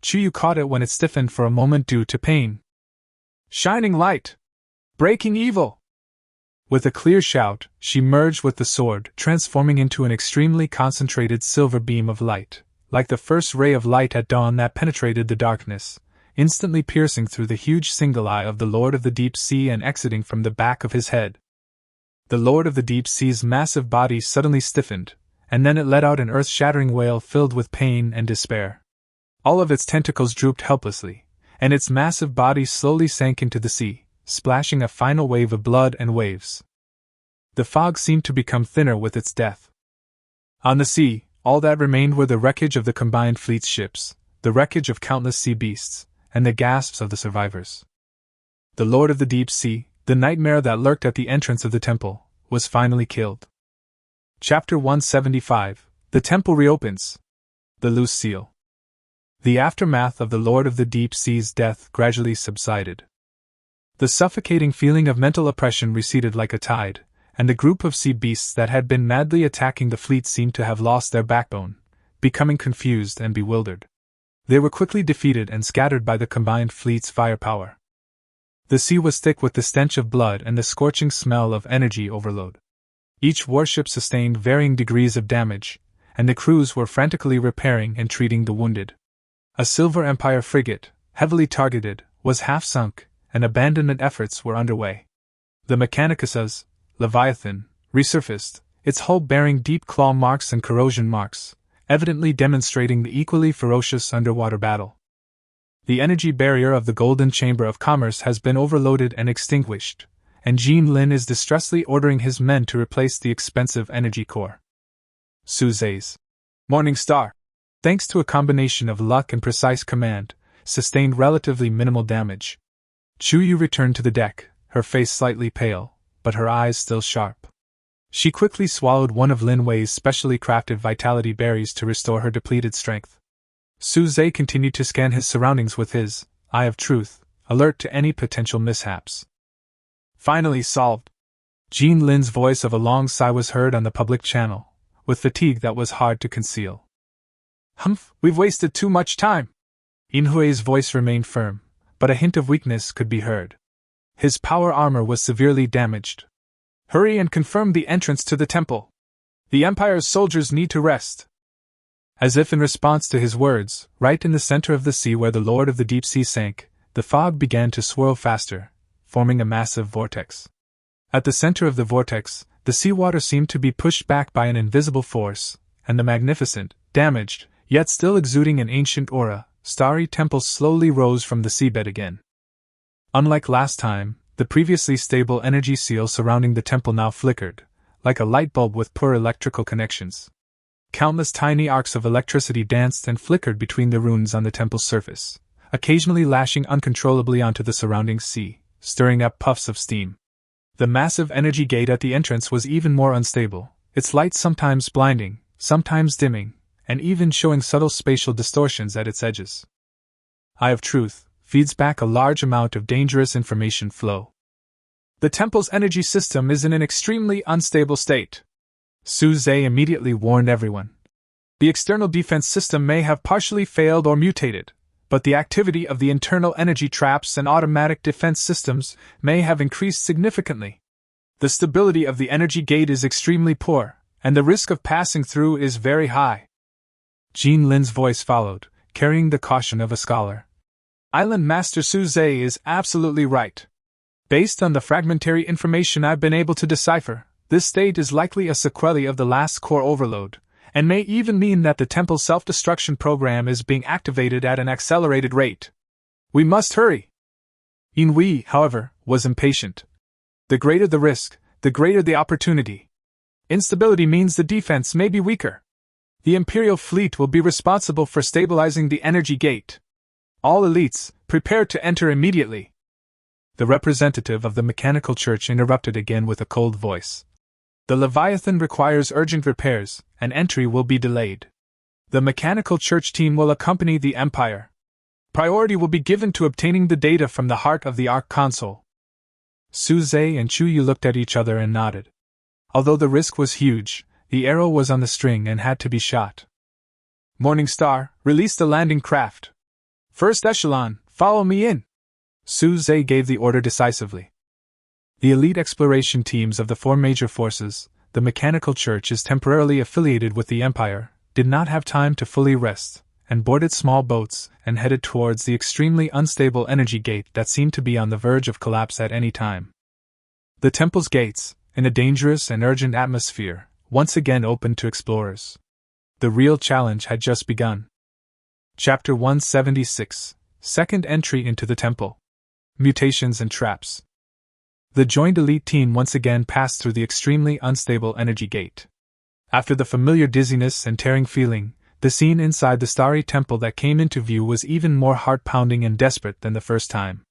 Chu Yu caught it when it stiffened for a moment due to pain. Shining light! Breaking evil! With a clear shout, she merged with the sword, transforming into an extremely concentrated silver beam of light, like the first ray of light at dawn that penetrated the darkness, instantly piercing through the huge single eye of the Lord of the Deep Sea and exiting from the back of his head. The Lord of the Deep Sea's massive body suddenly stiffened, and then it let out an earth-shattering wail filled with pain and despair. All of its tentacles drooped helplessly, and its massive body slowly sank into the sea, splashing a final wave of blood and waves. The fog seemed to become thinner with its death. On the sea, all that remained were the wreckage of the combined fleet's ships, the wreckage of countless sea beasts, and the gasps of the survivors. The Lord of the Deep Sea, the nightmare that lurked at the entrance of the temple, was finally killed. Chapter 175, The Temple Reopens. The Loose Seal. The aftermath of the Lord of the Deep Sea's death gradually subsided. The suffocating feeling of mental oppression receded like a tide, and the group of sea beasts that had been madly attacking the fleet seemed to have lost their backbone, becoming confused and bewildered. They were quickly defeated and scattered by the combined fleet's firepower. The sea was thick with the stench of blood and the scorching smell of energy overload. Each warship sustained varying degrees of damage, and the crews were frantically repairing and treating the wounded. A Silver Empire frigate, heavily targeted, was half sunk, and abandonment efforts were underway. The Mechanicus's Leviathan resurfaced, its hull bearing deep claw marks and corrosion marks, evidently demonstrating the equally ferocious underwater battle. The energy barrier of the Golden Chamber of Commerce has been overloaded and extinguished, and Jean Lin is distressfully ordering his men to replace the expensive energy core. Su Zhe's Morning Star, thanks to a combination of luck and precise command, sustained relatively minimal damage. Chu Yu returned to the deck, her face slightly pale, but her eyes still sharp. She quickly swallowed one of Lin Wei's specially crafted vitality berries to restore her depleted strength. Su Zhe continued to scan his surroundings with his eye of truth, alert to any potential mishaps. Finally solved. Jean Lin's voice of a long sigh was heard on the public channel, with fatigue that was hard to conceal. Humph, we've wasted too much time. Inhue's voice remained firm, but a hint of weakness could be heard. His power armor was severely damaged. Hurry and confirm the entrance to the temple. The Empire's soldiers need to rest. As if in response to his words, right in the center of the sea where the Lord of the Deep Sea sank, the fog began to swirl faster, forming a massive vortex. At the center of the vortex, the seawater seemed to be pushed back by an invisible force, and the magnificent, damaged, yet still exuding an ancient aura, starry temple slowly rose from the seabed again. Unlike last time, the previously stable energy seal surrounding the temple now flickered, like a light bulb with poor electrical connections. Countless tiny arcs of electricity danced and flickered between the runes on the temple's surface, occasionally lashing uncontrollably onto the surrounding sea, stirring up puffs of steam. The massive energy gate at the entrance was even more unstable, its light sometimes blinding, sometimes dimming, and even showing subtle spatial distortions at its edges. Eye of Truth feeds back a large amount of dangerous information flow. The temple's energy system is in an extremely unstable state. Suze immediately warned everyone. The external defense system may have partially failed or mutated, but the activity of the internal energy traps and automatic defense systems may have increased significantly. The stability of the energy gate is extremely poor, and the risk of passing through is very high. Jean Lin's voice followed, carrying the caution of a scholar. Island Master Suze is absolutely right. Based on the fragmentary information I've been able to decipher, this state is likely a sequelae of the last core overload, and may even mean that the temple's self-destruction program is being activated at an accelerated rate. We must hurry! Inui, however, was impatient. The greater the risk, the greater the opportunity. Instability means the defense may be weaker. The Imperial fleet will be responsible for stabilizing the energy gate. All elites, prepare to enter immediately. The representative of the Mechanical Church interrupted again with a cold voice. The Leviathan requires urgent repairs, and entry will be delayed. The Mechanical Church team will accompany the Empire. Priority will be given to obtaining the data from the heart of the Arc Console. Suze and Chuyu looked at each other and nodded. Although the risk was huge, the arrow was on the string and had to be shot. Morning Star, release the landing craft. First Echelon, follow me in. Suze gave the order decisively. The elite exploration teams of the four major forces, the Mechanical Church is temporarily affiliated with the Empire, did not have time to fully rest, and boarded small boats and headed towards the extremely unstable energy gate that seemed to be on the verge of collapse at any time. The temple's gates, in a dangerous and urgent atmosphere, once again opened to explorers. The real challenge had just begun. Chapter 176, Second Entry into the Temple. Mutations and Traps. The joined elite team once again passed through the extremely unstable energy gate. After the familiar dizziness and tearing feeling, the scene inside the starry temple that came into view was even more heart-pounding and desperate than the first time.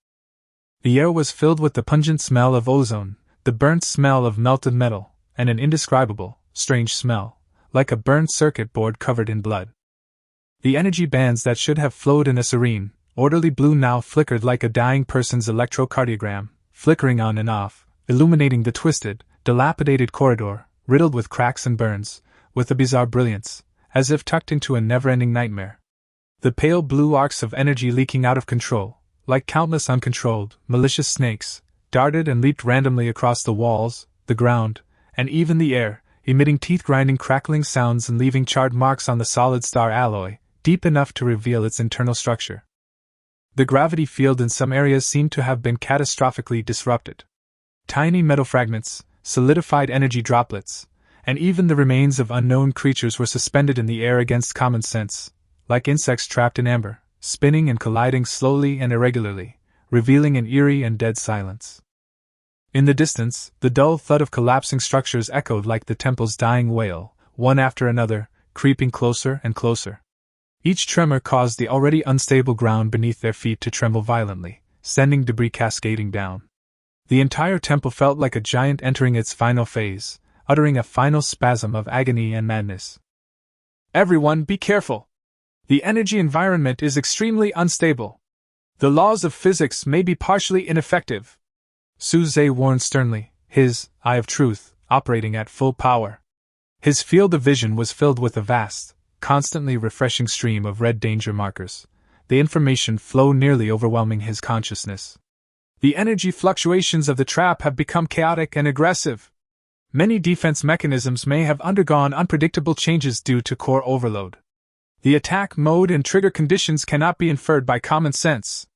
The air was filled with the pungent smell of ozone, the burnt smell of melted metal, and an indescribable, strange smell, like a burned circuit board covered in blood. The energy bands that should have flowed in a serene, orderly blue now flickered like a dying person's electrocardiogram, flickering on and off, illuminating the twisted, dilapidated corridor, riddled with cracks and burns, with a bizarre brilliance, as if tucked into a never-ending nightmare. The pale blue arcs of energy leaking out of control, like countless uncontrolled, malicious snakes, darted and leaped randomly across the walls, the ground, and even the air, emitting teeth-grinding crackling sounds and leaving charred marks on the solid star alloy, deep enough to reveal its internal structure. The gravity field in some areas seemed to have been catastrophically disrupted. Tiny metal fragments, solidified energy droplets, and even the remains of unknown creatures were suspended in the air against common sense, like insects trapped in amber, spinning and colliding slowly and irregularly, revealing an eerie and dead silence. In the distance, the dull thud of collapsing structures echoed like the temple's dying wail, one after another, creeping closer and closer. Each tremor caused the already unstable ground beneath their feet to tremble violently, sending debris cascading down. The entire temple felt like a giant entering its final phase, uttering a final spasm of agony and madness. Everyone be careful! The energy environment is extremely unstable. The laws of physics may be partially ineffective. Suze warned sternly, his eye of truth operating at full power. His field of vision was filled with a vast, constantly refreshing stream of red danger markers, the information flow nearly overwhelming his consciousness. The energy fluctuations of the trap have become chaotic and aggressive. Many defense mechanisms may have undergone unpredictable changes due to core overload. The attack mode and trigger conditions cannot be inferred by common sense.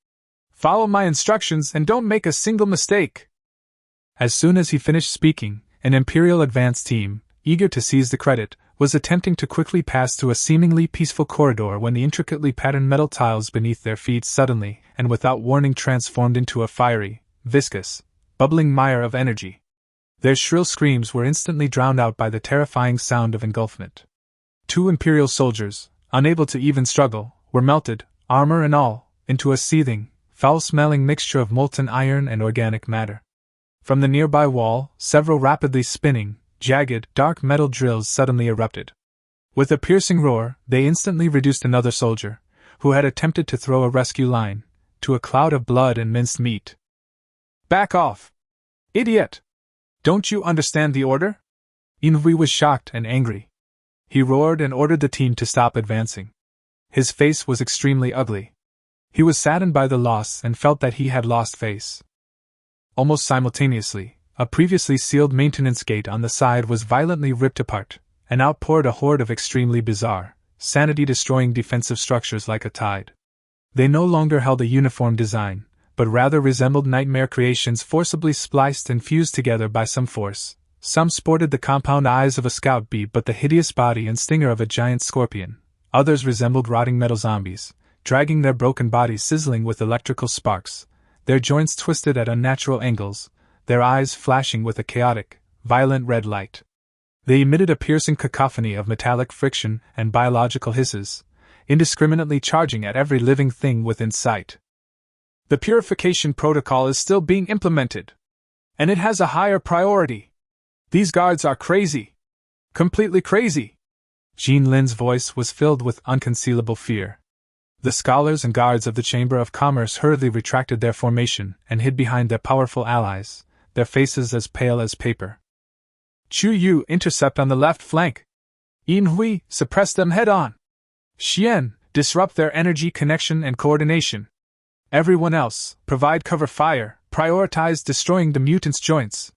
Follow my instructions and don't make a single mistake. As soon as he finished speaking, an Imperial advance team, eager to seize the credit, was attempting to quickly pass through a seemingly peaceful corridor when the intricately patterned metal tiles beneath their feet suddenly, and without warning, transformed into a fiery, viscous, bubbling mire of energy. Their shrill screams were instantly drowned out by the terrifying sound of engulfment. 2 Imperial soldiers, unable to even struggle, were melted, armor and all, into a seething, foul-smelling mixture of molten iron and organic matter. From the nearby wall, several rapidly spinning, jagged, dark metal drills suddenly erupted. With a piercing roar, they instantly reduced another soldier, who had attempted to throw a rescue line, to a cloud of blood and minced meat. Back off! Idiot! Don't you understand the order? Inhui was shocked and angry. He roared and ordered the team to stop advancing. His face was extremely ugly. He was saddened by the loss and felt that he had lost face. Almost simultaneously, a previously sealed maintenance gate on the side was violently ripped apart, and out poured a horde of extremely bizarre, sanity-destroying defensive structures like a tide. They no longer held a uniform design, but rather resembled nightmare creations forcibly spliced and fused together by some force. Some sported the compound eyes of a scout bee but the hideous body and stinger of a giant scorpion. Others resembled rotting metal zombies, dragging their broken bodies sizzling with electrical sparks, their joints twisted at unnatural angles, their eyes flashing with a chaotic, violent red light. They emitted a piercing cacophony of metallic friction and biological hisses, indiscriminately charging at every living thing within sight. The purification protocol is still being implemented, and it has a higher priority. These guards are crazy. Completely crazy. Jean Lin's voice was filled with unconcealable fear. The scholars and guards of the Chamber of Commerce hurriedly retracted their formation and hid behind their powerful allies, their faces as pale as paper. Chu Yu, intercept on the left flank. Yin Hui, suppress them head-on. Xian, disrupt their energy connection and coordination. Everyone else, provide cover fire, prioritize destroying the mutants' joints.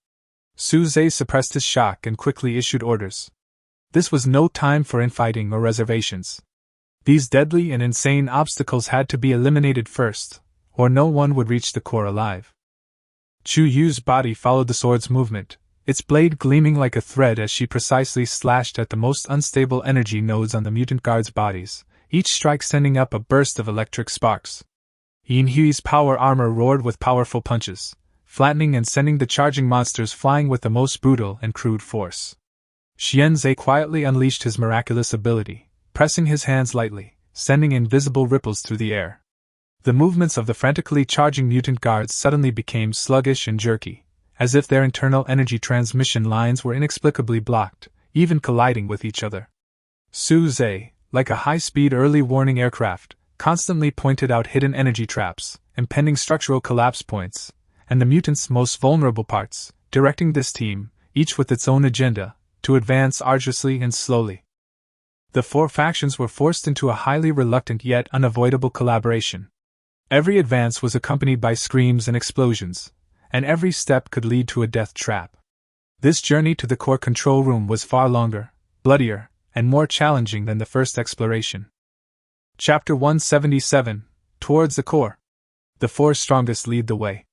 Su Zhe suppressed his shock and quickly issued orders. This was no time for infighting or reservations. These deadly and insane obstacles had to be eliminated first, or no one would reach the core alive. Chu Yu's body followed the sword's movement, its blade gleaming like a thread as she precisely slashed at the most unstable energy nodes on the mutant guards' bodies, each strike sending up a burst of electric sparks. Yin Hui's power armor roared with powerful punches, flattening and sending the charging monsters flying with the most brutal and crude force. Xian Zhe quietly unleashed his miraculous ability, pressing his hands lightly, sending invisible ripples through the air. The movements of the frantically charging mutant guards suddenly became sluggish and jerky, as if their internal energy transmission lines were inexplicably blocked, even colliding with each other. Su Zhe, like a high-speed early warning aircraft, constantly pointed out hidden energy traps, impending structural collapse points, and the mutants' most vulnerable parts, directing this team, each with its own agenda, to advance arduously and slowly. The four factions were forced into a highly reluctant yet unavoidable collaboration. Every advance was accompanied by screams and explosions, and every step could lead to a death trap. This journey to the core control room was far longer, bloodier, and more challenging than the first exploration. Chapter 177, Towards the Core. The four strongest lead the way.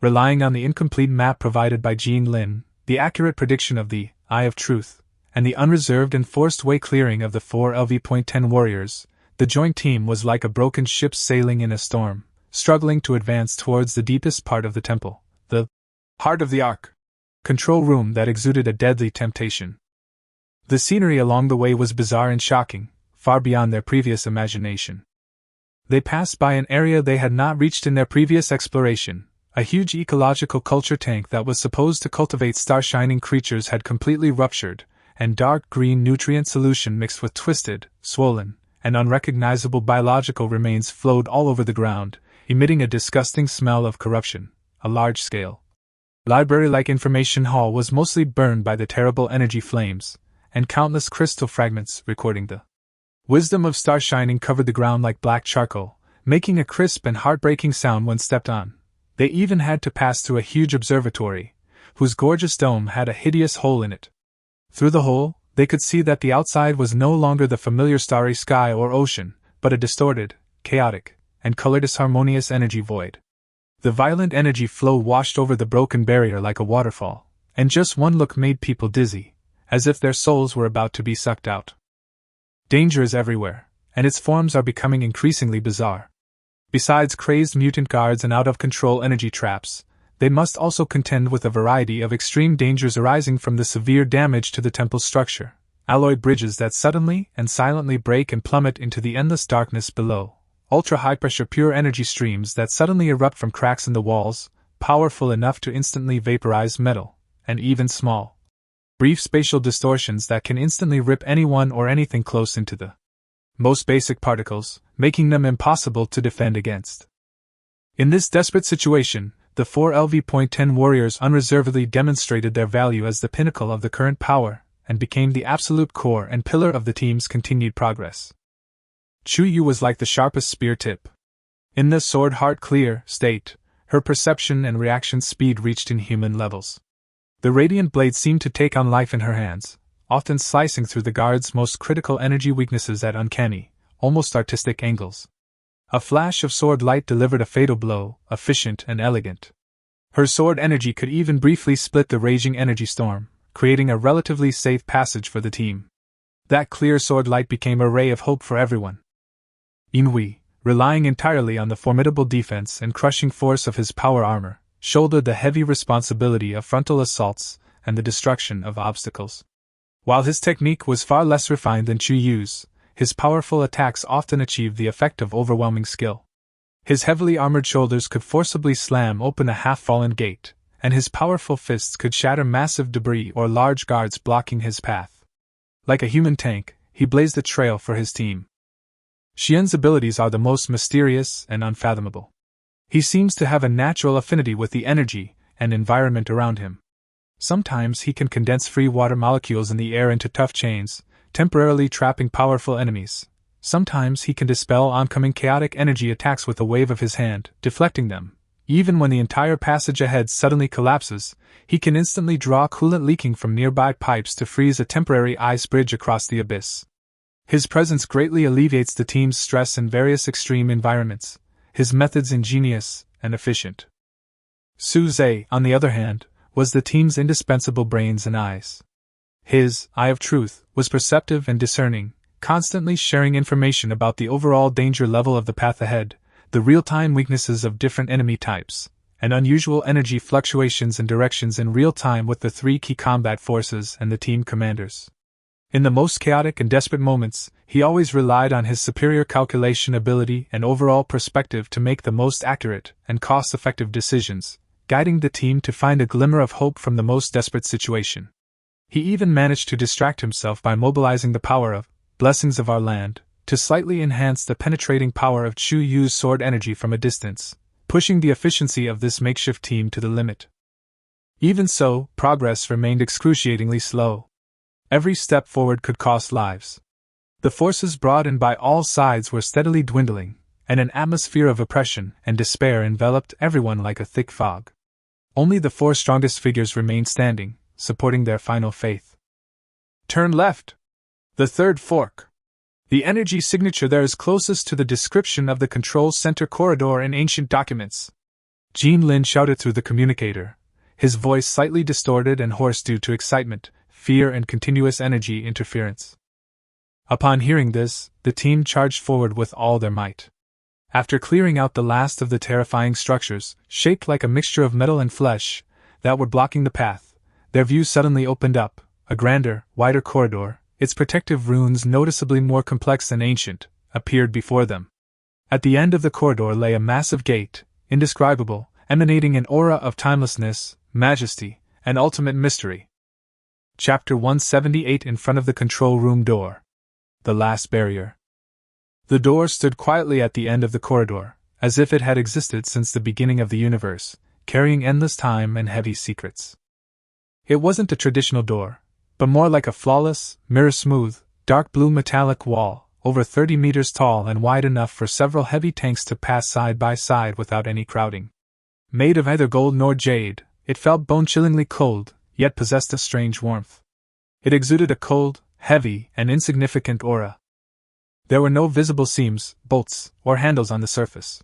Relying on the incomplete map provided by Jean Lin, the accurate prediction of the Eye of Truth, and the unreserved and forced way clearing of the four LV.10 warriors, the joint team was like a broken ship sailing in a storm, struggling to advance towards the deepest part of the temple, the heart of the Ark control room that exuded a deadly temptation. The scenery along the way was bizarre and shocking, far beyond their previous imagination. They passed by an area they had not reached in their previous exploration. A huge ecological culture tank that was supposed to cultivate star-shining creatures had completely ruptured, and dark green nutrient solution mixed with twisted, swollen, and unrecognizable biological remains flowed all over the ground, emitting a disgusting smell of corruption. A large-scale library-like information hall was mostly burned by the terrible energy flames, and countless crystal fragments recording the wisdom of star-shining covered the ground like black charcoal, making a crisp and heartbreaking sound when stepped on. They even had to pass through a huge observatory, whose gorgeous dome had a hideous hole in it. Through the hole, they could see that the outside was no longer the familiar starry sky or ocean, but a distorted, chaotic, and color disharmonious energy void. The violent energy flow washed over the broken barrier like a waterfall, and just one look made people dizzy, as if their souls were about to be sucked out. Danger is everywhere, and its forms are becoming increasingly bizarre. Besides crazed mutant guards and out-of-control energy traps, they must also contend with a variety of extreme dangers arising from the severe damage to the temple's structure, alloyed bridges that suddenly and silently break and plummet into the endless darkness below, ultra-high-pressure pure energy streams that suddenly erupt from cracks in the walls, powerful enough to instantly vaporize metal, and even small, brief spatial distortions that can instantly rip anyone or anything close into the most basic particles, making them impossible to defend against. In this desperate situation, the 4LV.10 warriors unreservedly demonstrated their value as the pinnacle of the current power, and became the absolute core and pillar of the team's continued progress. Chu Yu was like the sharpest spear tip. In the sword heart clear state, her perception and reaction speed reached inhuman levels. The radiant blade seemed to take on life in her hands, often slicing through the guard's most critical energy weaknesses at uncanny, almost artistic angles. A flash of sword light delivered a fatal blow, efficient and elegant. Her sword energy could even briefly split the raging energy storm, creating a relatively safe passage for the team. That clear sword light became a ray of hope for everyone. Inui, relying entirely on the formidable defense and crushing force of his power armor, shouldered the heavy responsibility of frontal assaults and the destruction of obstacles. While his technique was far less refined than Chu Yu's, his powerful attacks often achieved the effect of overwhelming skill. His heavily armored shoulders could forcibly slam open a half-fallen gate, and his powerful fists could shatter massive debris or large guards blocking his path. Like a human tank, he blazed a trail for his team. Xian's abilities are the most mysterious and unfathomable. He seems to have a natural affinity with the energy and environment around him. Sometimes he can condense free water molecules in the air into tough chains, temporarily trapping powerful enemies. Sometimes he can dispel oncoming chaotic energy attacks with a wave of his hand, deflecting them. Even when the entire passage ahead suddenly collapses, he can instantly draw coolant leaking from nearby pipes to freeze a temporary ice bridge across the abyss. His presence greatly alleviates the team's stress in various extreme environments, his methods ingenious and efficient. Su Zhe, on the other hand, was the team's indispensable brains and eyes. His eye of truth was perceptive and discerning, constantly sharing information about the overall danger level of the path ahead, the real-time weaknesses of different enemy types, and unusual energy fluctuations and directions in real time with the three key combat forces and the team commanders. In the most chaotic and desperate moments, he always relied on his superior calculation ability and overall perspective to make the most accurate and cost-effective decisions, guiding the team to find a glimmer of hope from the most desperate situation. He even managed to distract himself by mobilizing the power of Blessings of Our Land to slightly enhance the penetrating power of Chu Yu's sword energy from a distance, pushing the efficiency of this makeshift team to the limit. Even so, progress remained excruciatingly slow. Every step forward could cost lives. The forces brought in by all sides were steadily dwindling, and an atmosphere of oppression and despair enveloped everyone like a thick fog. Only the four strongest figures remained standing, supporting their final faith. Turn left. The third fork. The energy signature there is closest to the description of the control center corridor in ancient documents. Jean Lin shouted through the communicator, his voice slightly distorted and hoarse due to excitement, fear and continuous energy interference. Upon hearing this, the team charged forward with all their might. After clearing out the last of the terrifying structures, shaped like a mixture of metal and flesh, that were blocking the path, their view suddenly opened up, a grander, wider corridor, its protective runes noticeably more complex and ancient, appeared before them. At the end of the corridor lay a massive gate, indescribable, emanating an aura of timelessness, majesty, and ultimate mystery. Chapter 178. In front of the control room door. The last barrier. The door stood quietly at the end of the corridor, as if it had existed since the beginning of the universe, carrying endless time and heavy secrets. It wasn't a traditional door, but more like a flawless, mirror-smooth, dark blue metallic wall, over 30 meters tall and wide enough for several heavy tanks to pass side by side without any crowding. Made of neither gold nor jade, it felt bone-chillingly cold, yet possessed a strange warmth. It exuded a cold, heavy, and insignificant aura. There were no visible seams, bolts, or handles on the surface.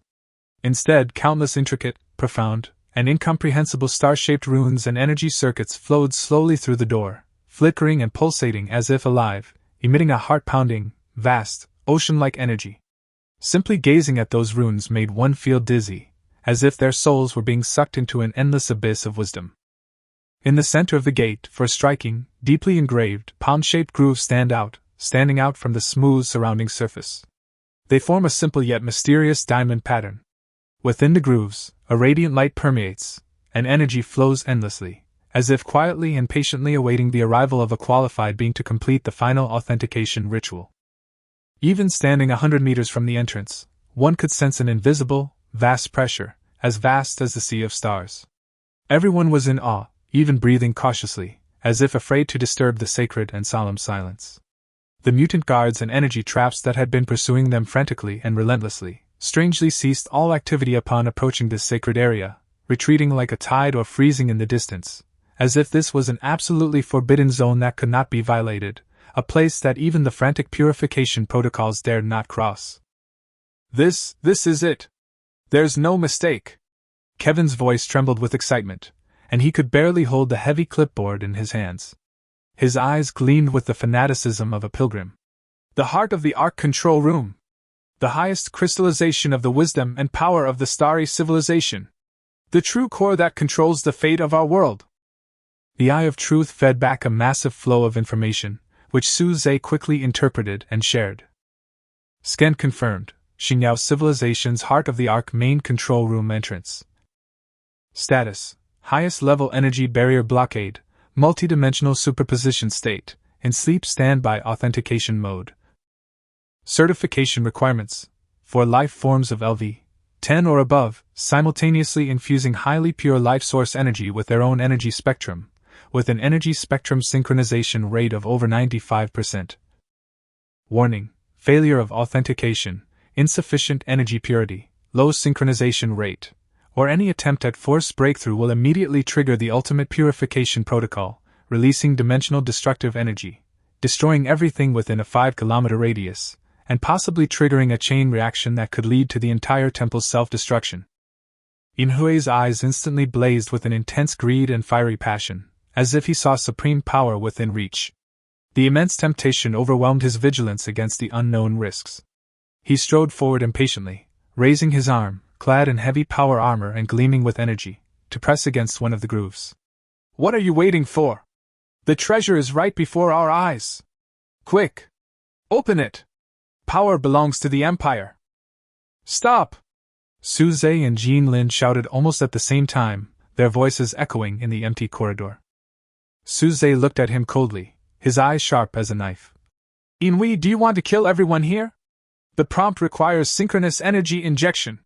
Instead, countless intricate, profound, and incomprehensible star-shaped runes and energy circuits flowed slowly through the door, flickering and pulsating as if alive, emitting a heart-pounding, vast, ocean-like energy. Simply gazing at those runes made one feel dizzy, as if their souls were being sucked into an endless abyss of wisdom. In the center of the gate, four striking, deeply engraved, palm-shaped grooves standing out from the smooth surrounding surface. They form a simple yet mysterious diamond pattern. Within the grooves, a radiant light permeates, and energy flows endlessly, as if quietly and patiently awaiting the arrival of a qualified being to complete the final authentication ritual. Even standing 100 meters from the entrance, one could sense an invisible, vast pressure, as vast as the sea of stars. Everyone was in awe, even breathing cautiously, as if afraid to disturb the sacred and solemn silence. The mutant guards and energy traps that had been pursuing them frantically and relentlessly, strangely ceased all activity upon approaching this sacred area, retreating like a tide or freezing in the distance, as if this was an absolutely forbidden zone that could not be violated, a place that even the frantic purification protocols dared not cross. This is it. There's no mistake. Kevin's voice trembled with excitement, and he could barely hold the heavy clipboard in his hands. His eyes gleamed with the fanaticism of a pilgrim. The heart of the Ark control room. The highest crystallization of the wisdom and power of the starry civilization. The true core that controls the fate of our world. The Eye of Truth fed back a massive flow of information, which Suze quickly interpreted and shared. Scan confirmed. Xingyao Civilization's heart of the Ark main control room entrance. Status: highest level energy barrier blockade, multidimensional superposition state, in sleep standby authentication mode. Certification requirements: for life forms of LV 10 or above, simultaneously infusing highly pure life source energy with their own energy spectrum, with an energy spectrum synchronization rate of over 95%. Warning: failure of authentication, insufficient energy purity, low synchronization rate, or any attempt at force breakthrough will immediately trigger the ultimate purification protocol, releasing dimensional destructive energy, destroying everything within a 5-kilometer radius, and possibly triggering a chain reaction that could lead to the entire temple's self-destruction. Inhui's eyes instantly blazed with an intense greed and fiery passion, as if he saw supreme power within reach. The immense temptation overwhelmed his vigilance against the unknown risks. He strode forward impatiently, raising his arm, clad in heavy power armor and gleaming with energy, to press against one of the grooves. What are you waiting for? The treasure is right before our eyes. Quick! Open it! Power belongs to the Empire. Stop! Suze and Jean Lin shouted almost at the same time, their voices echoing in the empty corridor. Suze looked at him coldly, his eyes sharp as a knife. Inui, do you want to kill everyone here? The prompt requires synchronous energy injection.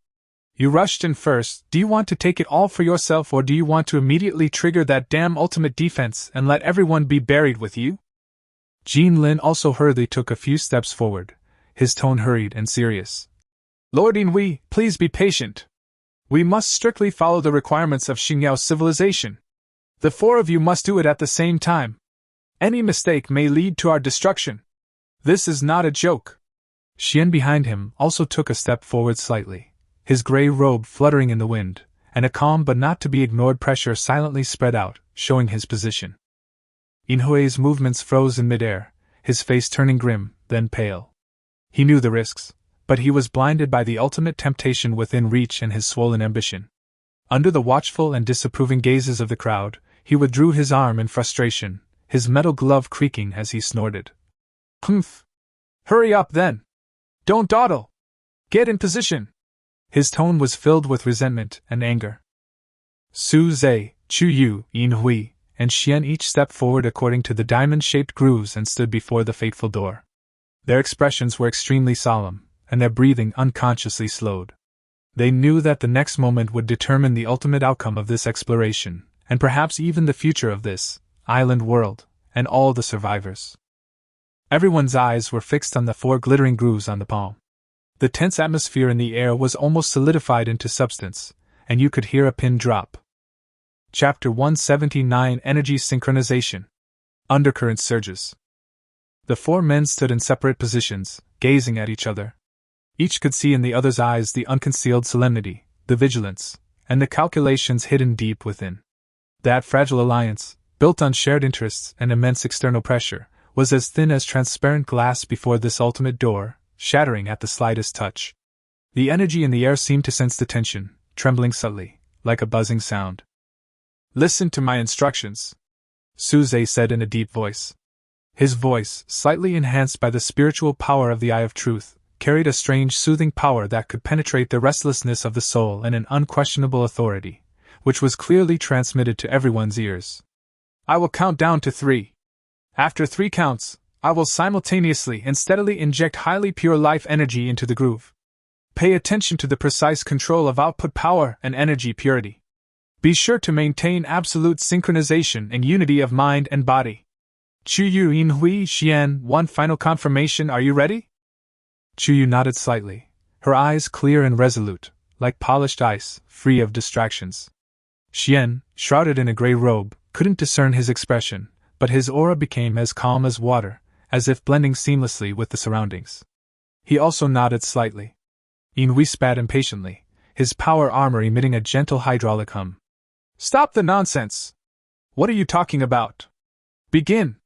You rushed in first. Do you want to take it all for yourself, or do you want to immediately trigger that damn ultimate defense and let everyone be buried with you? Jean Lin also hurriedly took a few steps forward, his tone hurried and serious. Lord Inui, please be patient. We must strictly follow the requirements of Xingyao Civilization. The four of you must do it at the same time. Any mistake may lead to our destruction. This is not a joke. Xian behind him also took a step forward slightly, his gray robe fluttering in the wind, and a calm but not to be ignored pressure silently spread out, showing his position. Inhui's movements froze in midair, his face turning grim, then pale. He knew the risks, but he was blinded by the ultimate temptation within reach and his swollen ambition. Under the watchful and disapproving gazes of the crowd, he withdrew his arm in frustration, his metal glove creaking as he snorted. Humph! Hurry up then! Don't dawdle! Get in position! His tone was filled with resentment and anger. Su Zhe, Chu Yu, Yin Hui, and Xian each stepped forward according to the diamond-shaped grooves and stood before the fateful door. Their expressions were extremely solemn, and their breathing unconsciously slowed. They knew that the next moment would determine the ultimate outcome of this exploration, and perhaps even the future of this island world, and all the survivors. Everyone's eyes were fixed on the four glittering grooves on the palm. The tense atmosphere in the air was almost solidified into substance, and you could hear a pin drop. Chapter 179: Energy Synchronization. Undercurrent Surges. The four men stood in separate positions, gazing at each other. Each could see in the other's eyes the unconcealed solemnity, the vigilance, and the calculations hidden deep within. That fragile alliance, built on shared interests and immense external pressure, was as thin as transparent glass before this ultimate door, shattering at the slightest touch. The energy in the air seemed to sense the tension, trembling subtly, like a buzzing sound. Listen to my instructions, Suze said in a deep voice. His voice, slightly enhanced by the spiritual power of the Eye of Truth, carried a strange soothing power that could penetrate the restlessness of the soul and an unquestionable authority, which was clearly transmitted to everyone's ears. I will count down to 3. After 3 counts, I will simultaneously and steadily inject highly pure life energy into the groove. Pay attention to the precise control of output power and energy purity. Be sure to maintain absolute synchronization and unity of mind and body. Chuyu Inhui Xian, one final confirmation, are you ready? Chuyu nodded slightly, her eyes clear and resolute, like polished ice, free of distractions. Xian, shrouded in a gray robe, couldn't discern his expression, but his aura became as calm as water, as if blending seamlessly with the surroundings. He also nodded slightly. Inhui spat impatiently, his power armor emitting a gentle hydraulic hum. Stop the nonsense! What are you talking about? Begin!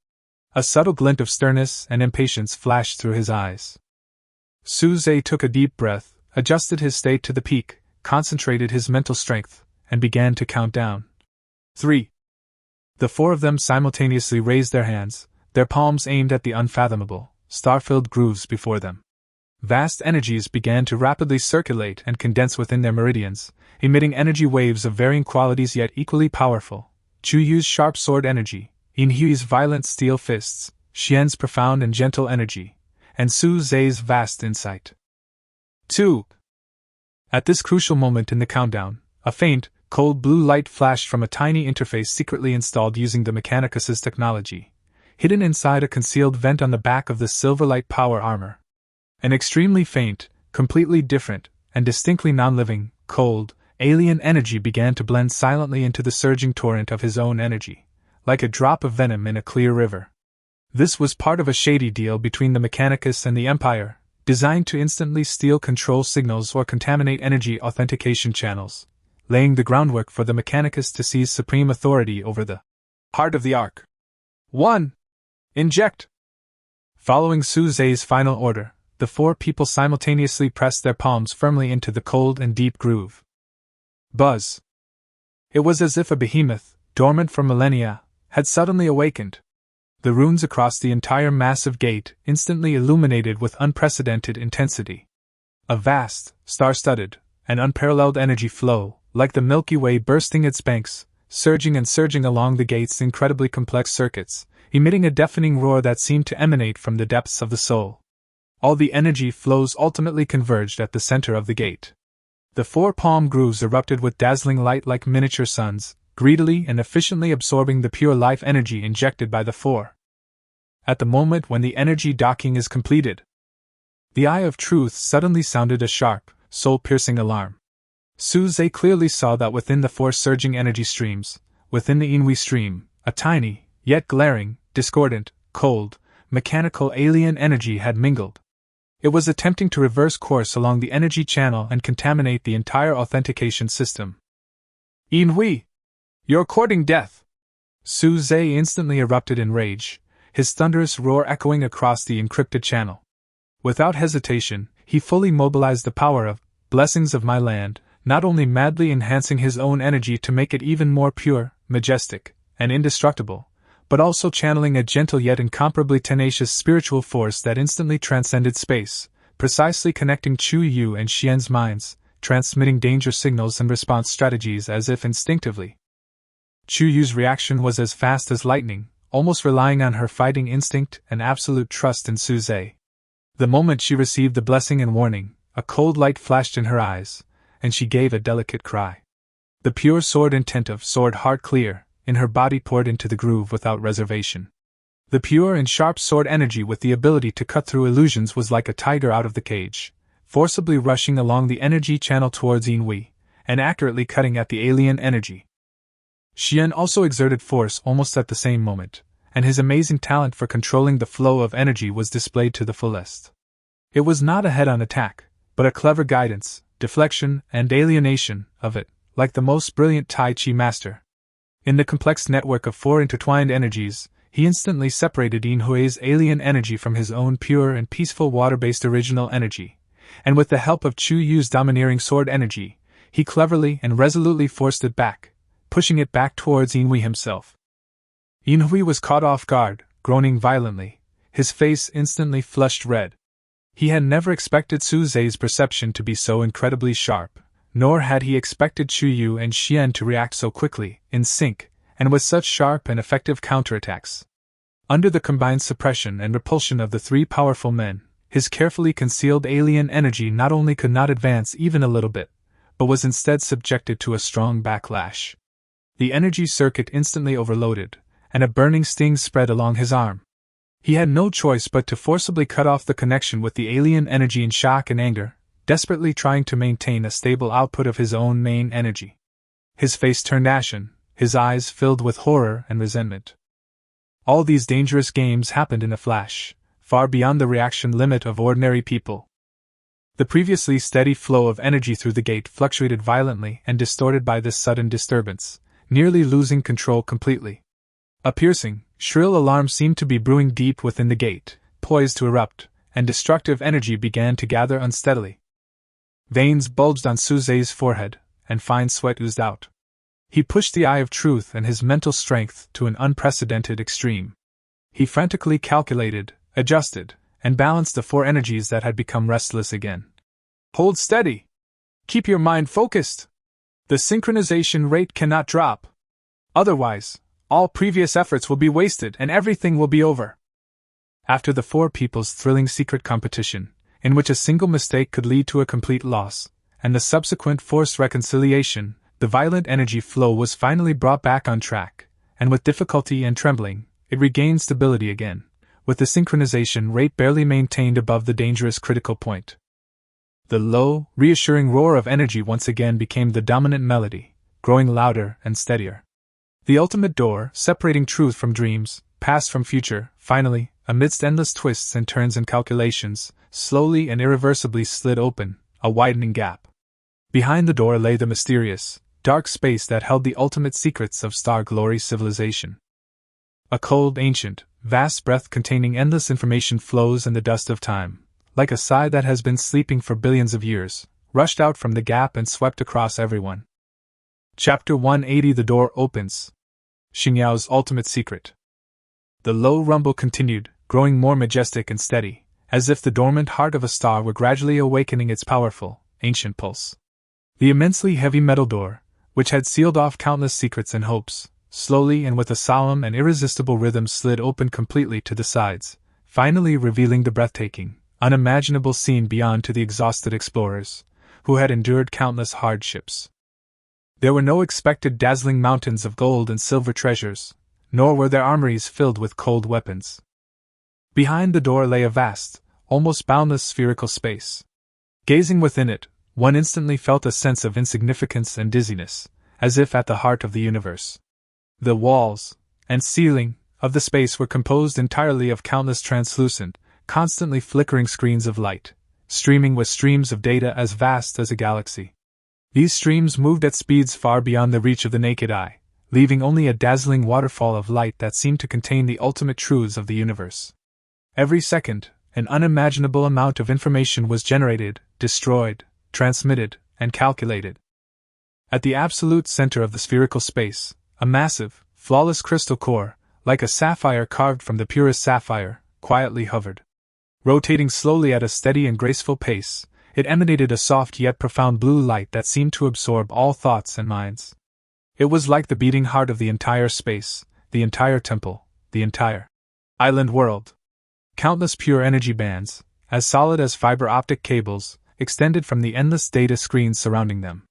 A subtle glint of sternness and impatience flashed through his eyes. Suze took a deep breath, adjusted his state to the peak, concentrated his mental strength, and began to count down. 3. The four of them simultaneously raised their hands, their palms aimed at the unfathomable, star-filled grooves before them. Vast energies began to rapidly circulate and condense within their meridians, emitting energy waves of varying qualities yet equally powerful. Chuyu's sharp sword energy, Inhui's violent steel fists, Xian's profound and gentle energy, and Su Zhe's vast insight. 2. At this crucial moment in the countdown, a faint, cold blue light flashed from a tiny interface secretly installed using the Mechanicus's technology, hidden inside a concealed vent on the back of the Silverlight power armor. An extremely faint, completely different, and distinctly non-living, cold, alien energy began to blend silently into the surging torrent of his own energy, like a drop of venom in a clear river. This was part of a shady deal between the Mechanicus and the Empire, designed to instantly steal control signals or contaminate energy authentication channels, laying the groundwork for the Mechanicus to seize supreme authority over the heart of the Ark. 1. Inject! Following Su Zhe's final order, the four people simultaneously pressed their palms firmly into the cold and deep groove. Buzz! It was as if a behemoth, dormant for millennia, had suddenly awakened. The runes across the entire massive gate instantly illuminated with unprecedented intensity. A vast, star-studded, and unparalleled energy flow, like the Milky Way bursting its banks, surging and surging along the gate's incredibly complex circuits, emitting a deafening roar that seemed to emanate from the depths of the soul. All the energy flows ultimately converged at the center of the gate. The four palm grooves erupted with dazzling light like miniature suns, greedily and efficiently absorbing the pure life energy injected by the four. At the moment when the energy docking is completed, the Eye of Truth suddenly sounded a sharp, soul-piercing alarm. Su Zhe clearly saw that within the four surging energy streams, within the Inhui stream, a tiny, yet glaring, discordant, cold, mechanical alien energy had mingled. It was attempting to reverse course along the energy channel and contaminate the entire authentication system. Inhui! You're courting death! Su Zhe instantly erupted in rage, his thunderous roar echoing across the encrypted channel. Without hesitation, he fully mobilized the power of Blessings of My Land, not only madly enhancing his own energy to make it even more pure, majestic, and indestructible, but also channeling a gentle yet incomparably tenacious spiritual force that instantly transcended space, precisely connecting Chu Yu and Xian's minds, transmitting danger signals and response strategies as if instinctively. Chu Yu's reaction was as fast as lightning, almost relying on her fighting instinct and absolute trust in Su Zhe. The moment she received the blessing and warning, a cold light flashed in her eyes, and she gave a delicate cry. The pure sword intent of sword heart clear, in her body poured into the groove without reservation. The pure and sharp sword energy with the ability to cut through illusions was like a tiger out of the cage, forcibly rushing along the energy channel towards Inhui, and accurately cutting at the alien energy. Xian also exerted force almost at the same moment, and his amazing talent for controlling the flow of energy was displayed to the fullest. It was not a head-on attack, but a clever guidance, deflection, and alienation of it, like the most brilliant Tai Chi master. In the complex network of four intertwined energies, he instantly separated Inhui's alien energy from his own pure and peaceful water-based original energy, and with the help of Chu Yu's domineering sword energy, he cleverly and resolutely forced it back, pushing it back towards Inhui himself. Inhui was caught off guard, groaning violently, his face instantly flushed red. He had never expected Su Zhe's perception to be so incredibly sharp, nor had he expected Chu Yu and Xian to react so quickly, in sync, and with such sharp and effective counterattacks. Under the combined suppression and repulsion of the three powerful men, his carefully concealed alien energy not only could not advance even a little bit, but was instead subjected to a strong backlash. The energy circuit instantly overloaded, and a burning sting spread along his arm. He had no choice but to forcibly cut off the connection with the alien energy in shock and anger, desperately trying to maintain a stable output of his own main energy. His face turned ashen, his eyes filled with horror and resentment. All these dangerous games happened in a flash, far beyond the reaction limit of ordinary people. The previously steady flow of energy through the gate fluctuated violently and distorted by this sudden disturbance, nearly losing control completely. A piercing, shrill alarm seemed to be brewing deep within the gate, poised to erupt, and destructive energy began to gather unsteadily. Veins bulged on Suze's forehead, and fine sweat oozed out. He pushed the eye of truth and his mental strength to an unprecedented extreme. He frantically calculated, adjusted, and balanced the four energies that had become restless again. Hold steady! Keep your mind focused! The synchronization rate cannot drop. Otherwise, all previous efforts will be wasted and everything will be over. After the four people's thrilling secret competition, in which a single mistake could lead to a complete loss, and the subsequent forced reconciliation, the violent energy flow was finally brought back on track, and with difficulty and trembling, it regained stability again, with the synchronization rate barely maintained above the dangerous critical point. The low, reassuring roar of energy once again became the dominant melody, growing louder and steadier. The ultimate door, separating truth from dreams, past from future, finally, amidst endless twists and turns and calculations, slowly and irreversibly slid open, a widening gap. Behind the door lay the mysterious, dark space that held the ultimate secrets of Star Glory civilization. A cold, ancient, vast breath containing endless information flows in the dust of time, like a sigh that has been sleeping for billions of years, rushed out from the gap and swept across everyone. Chapter 180. The door opens. Xingyao's ultimate secret. The low rumble continued, growing more majestic and steady, as if the dormant heart of a star were gradually awakening its powerful, ancient pulse. The immensely heavy metal door, which had sealed off countless secrets and hopes, slowly and with a solemn and irresistible rhythm slid open completely to the sides, finally revealing the breathtaking, unimaginable scene beyond to the exhausted explorers, who had endured countless hardships. There were no expected dazzling mountains of gold and silver treasures, nor were there armories filled with cold weapons. Behind the door lay a vast, almost boundless spherical space. Gazing within it, one instantly felt a sense of insignificance and dizziness, as if at the heart of the universe. The walls and ceiling of the space were composed entirely of countless translucent, constantly flickering screens of light, streaming with streams of data as vast as a galaxy. These streams moved at speeds far beyond the reach of the naked eye, leaving only a dazzling waterfall of light that seemed to contain the ultimate truths of the universe. Every second, an unimaginable amount of information was generated, destroyed, transmitted, and calculated. At the absolute center of the spherical space, a massive, flawless crystal core, like a sapphire carved from the purest sapphire, quietly hovered. Rotating slowly at a steady and graceful pace, it emanated a soft yet profound blue light that seemed to absorb all thoughts and minds. It was like the beating heart of the entire space, the entire temple, the entire island world. Countless pure energy bands, as solid as fiber optic cables, extended from the endless data screens surrounding them.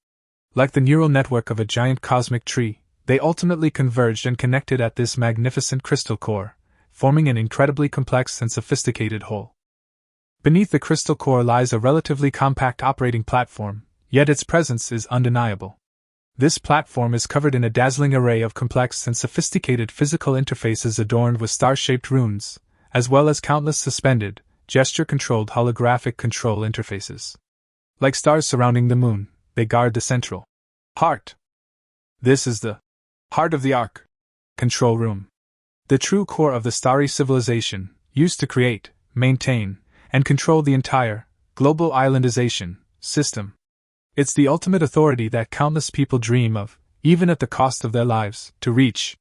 Like the neural network of a giant cosmic tree, they ultimately converged and connected at this magnificent crystal core, forming an incredibly complex and sophisticated whole. Beneath the crystal core lies a relatively compact operating platform, yet its presence is undeniable. This platform is covered in a dazzling array of complex and sophisticated physical interfaces adorned with star-shaped runes, as well as countless suspended, gesture-controlled holographic control interfaces. Like stars surrounding the moon, they guard the central heart. This is the heart of the Ark control room. The true core of the starry civilization, used to create, maintain, and control the entire, global islandization system. It's the ultimate authority that countless people dream of, even at the cost of their lives, to reach.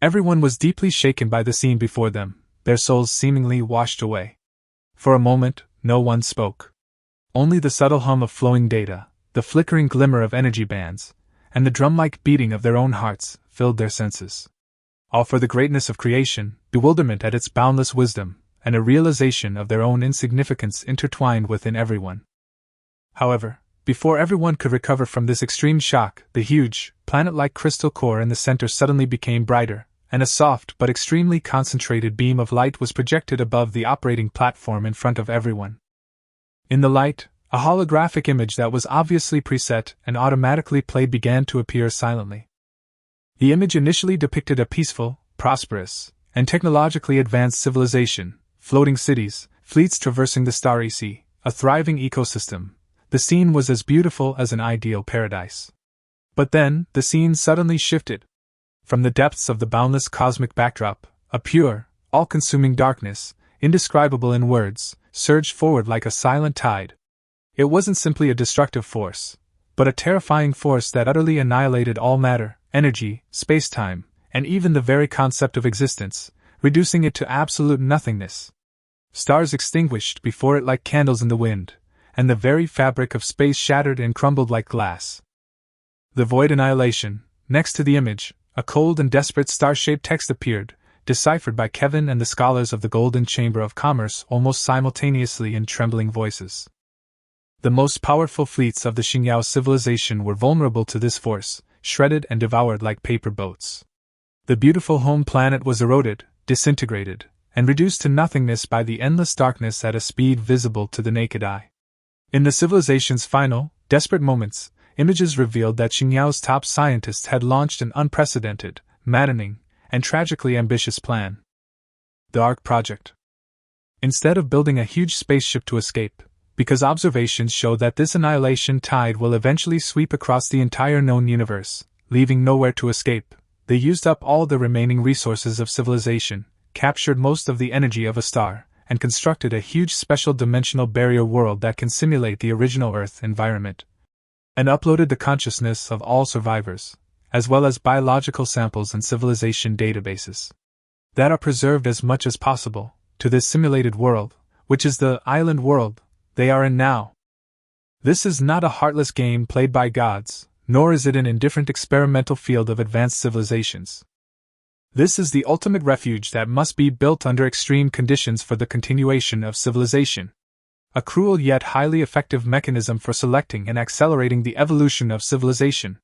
Everyone was deeply shaken by the scene before them, their souls seemingly washed away. For a moment, no one spoke. Only the subtle hum of flowing data, the flickering glimmer of energy bands, and the drum-like beating of their own hearts filled their senses. All for the greatness of creation, bewilderment at its boundless wisdom, and a realization of their own insignificance intertwined within everyone. However, before everyone could recover from this extreme shock, the huge, planet-like crystal core in the center suddenly became brighter, and a soft but extremely concentrated beam of light was projected above the operating platform in front of everyone. In the light, a holographic image that was obviously preset and automatically played began to appear silently. The image initially depicted a peaceful, prosperous, and technologically advanced civilization, floating cities, fleets traversing the starry sea, a thriving ecosystem. The scene was as beautiful as an ideal paradise. But then, the scene suddenly shifted. From the depths of the boundless cosmic backdrop, a pure, all-consuming darkness, indescribable in words, surged forward like a silent tide. It wasn't simply a destructive force, but a terrifying force that utterly annihilated all matter, energy, space-time, and even the very concept of existence, reducing it to absolute nothingness. Stars extinguished before it like candles in the wind, and the very fabric of space shattered and crumbled like glass. The void annihilation. Next to the image, a cold and desperate star-shaped text appeared, deciphered by Kevin and the scholars of the Golden Chamber of Commerce almost simultaneously in trembling voices. The most powerful fleets of the Xingyao civilization were vulnerable to this force, shredded and devoured like paper boats. The beautiful home planet was eroded, disintegrated, and reduced to nothingness by the endless darkness at a speed visible to the naked eye. In the civilization's final, desperate moments, images revealed that Xingyao's top scientists had launched an unprecedented, maddening, and tragically ambitious plan. The Ark Project. Instead of building a huge spaceship to escape, because observations show that this annihilation tide will eventually sweep across the entire known universe, leaving nowhere to escape, they used up all the remaining resources of civilization, captured most of the energy of a star, and constructed a huge special dimensional barrier world that can simulate the original Earth environment, and uploaded the consciousness of all survivors, as well as biological samples and civilization databases that are preserved as much as possible, to this simulated world, which is the island world they are in now. This is not a heartless game played by gods, nor is it an indifferent experimental field of advanced civilizations. This is the ultimate refuge that must be built under extreme conditions for the continuation of civilization. A cruel yet highly effective mechanism for selecting and accelerating the evolution of civilization.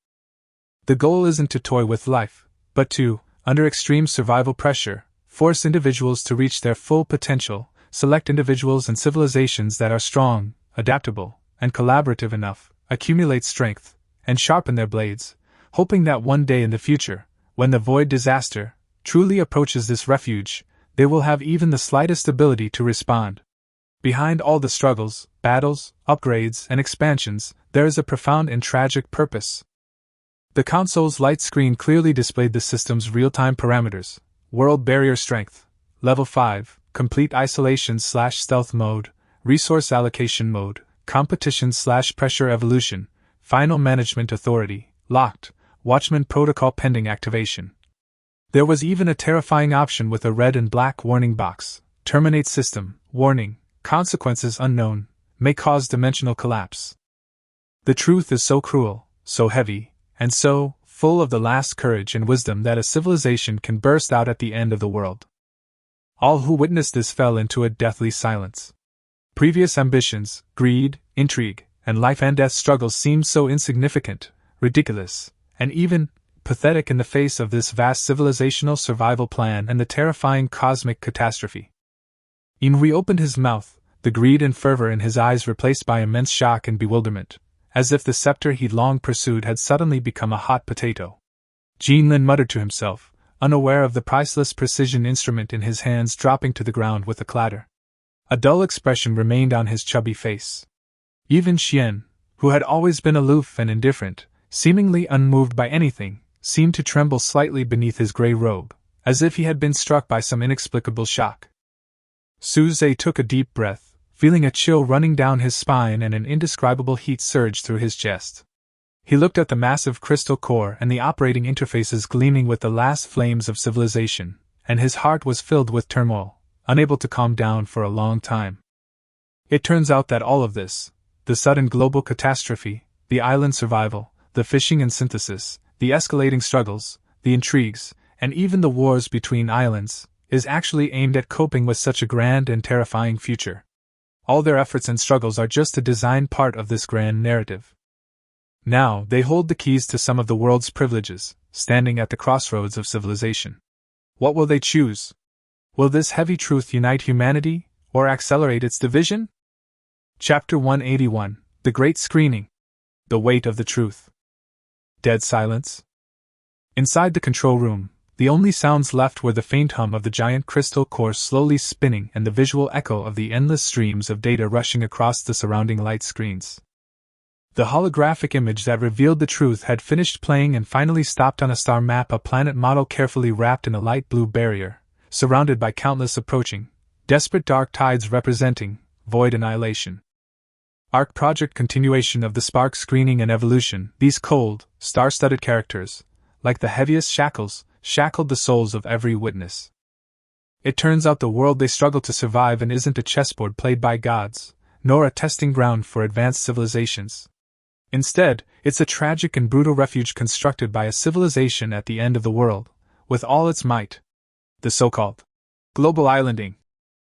The goal isn't to toy with life, but to, under extreme survival pressure, force individuals to reach their full potential, select individuals and civilizations that are strong, adaptable, and collaborative enough, accumulate strength, and sharpen their blades, hoping that one day in the future, when the void disaster truly approaches this refuge, they will have even the slightest ability to respond. Behind all the struggles, battles, upgrades, and expansions, there is a profound and tragic purpose. The console's light screen clearly displayed the system's real-time parameters: world barrier strength, level 5, complete isolation/stealth mode, resource allocation mode, competition/pressure evolution, final management authority, locked, Watchman protocol pending activation. There was even a terrifying option with a red and black warning box: terminate system, warning, consequences unknown, may cause dimensional collapse. The truth is so cruel, so heavy, and so full of the last courage and wisdom that a civilization can burst out at the end of the world. All who witnessed this fell into a deathly silence. Previous ambitions, greed, intrigue, and life and death struggles seemed so insignificant, ridiculous, and even pathetic in the face of this vast civilizational survival plan and the terrifying cosmic catastrophe. Inui opened his mouth, the greed and fervor in his eyes replaced by immense shock and bewilderment, as if the scepter he'd long pursued had suddenly become a hot potato. Jinlin muttered to himself, unaware of the priceless precision instrument in his hands dropping to the ground with a clatter. A dull expression remained on his chubby face. Even Xian, who had always been aloof and indifferent, seemingly unmoved by anything, seemed to tremble slightly beneath his gray robe, as if he had been struck by some inexplicable shock. Suze took a deep breath, feeling a chill running down his spine and an indescribable heat surge through his chest. He looked at the massive crystal core and the operating interfaces gleaming with the last flames of civilization, and his heart was filled with turmoil, unable to calm down for a long time. It turns out that all of this, the sudden global catastrophe, the island survival, the fishing and synthesis, the escalating struggles, the intrigues, and even the wars between islands, is actually aimed at coping with such a grand and terrifying future. All their efforts and struggles are just a design part of this grand narrative. Now, they hold the keys to some of the world's privileges, standing at the crossroads of civilization. What will they choose? Will this heavy truth unite humanity, or accelerate its division? Chapter 181, The Great Screening. The Weight of the Truth. Dead silence. Inside the control room, the only sounds left were the faint hum of the giant crystal core slowly spinning and the visual echo of the endless streams of data rushing across the surrounding light screens. The holographic image that revealed the truth had finished playing and finally stopped on a star map, a planet model carefully wrapped in a light blue barrier, surrounded by countless approaching, desperate dark tides representing void annihilation. Arc Project continuation of the spark screening and evolution. These cold, star-studded characters, like the heaviest shackles, shackled the souls of every witness. It turns out the world they struggle to survive in isn't a chessboard played by gods, nor a testing ground for advanced civilizations. Instead, it's a tragic and brutal refuge constructed by a civilization at the end of the world, with all its might. The so-called global islanding,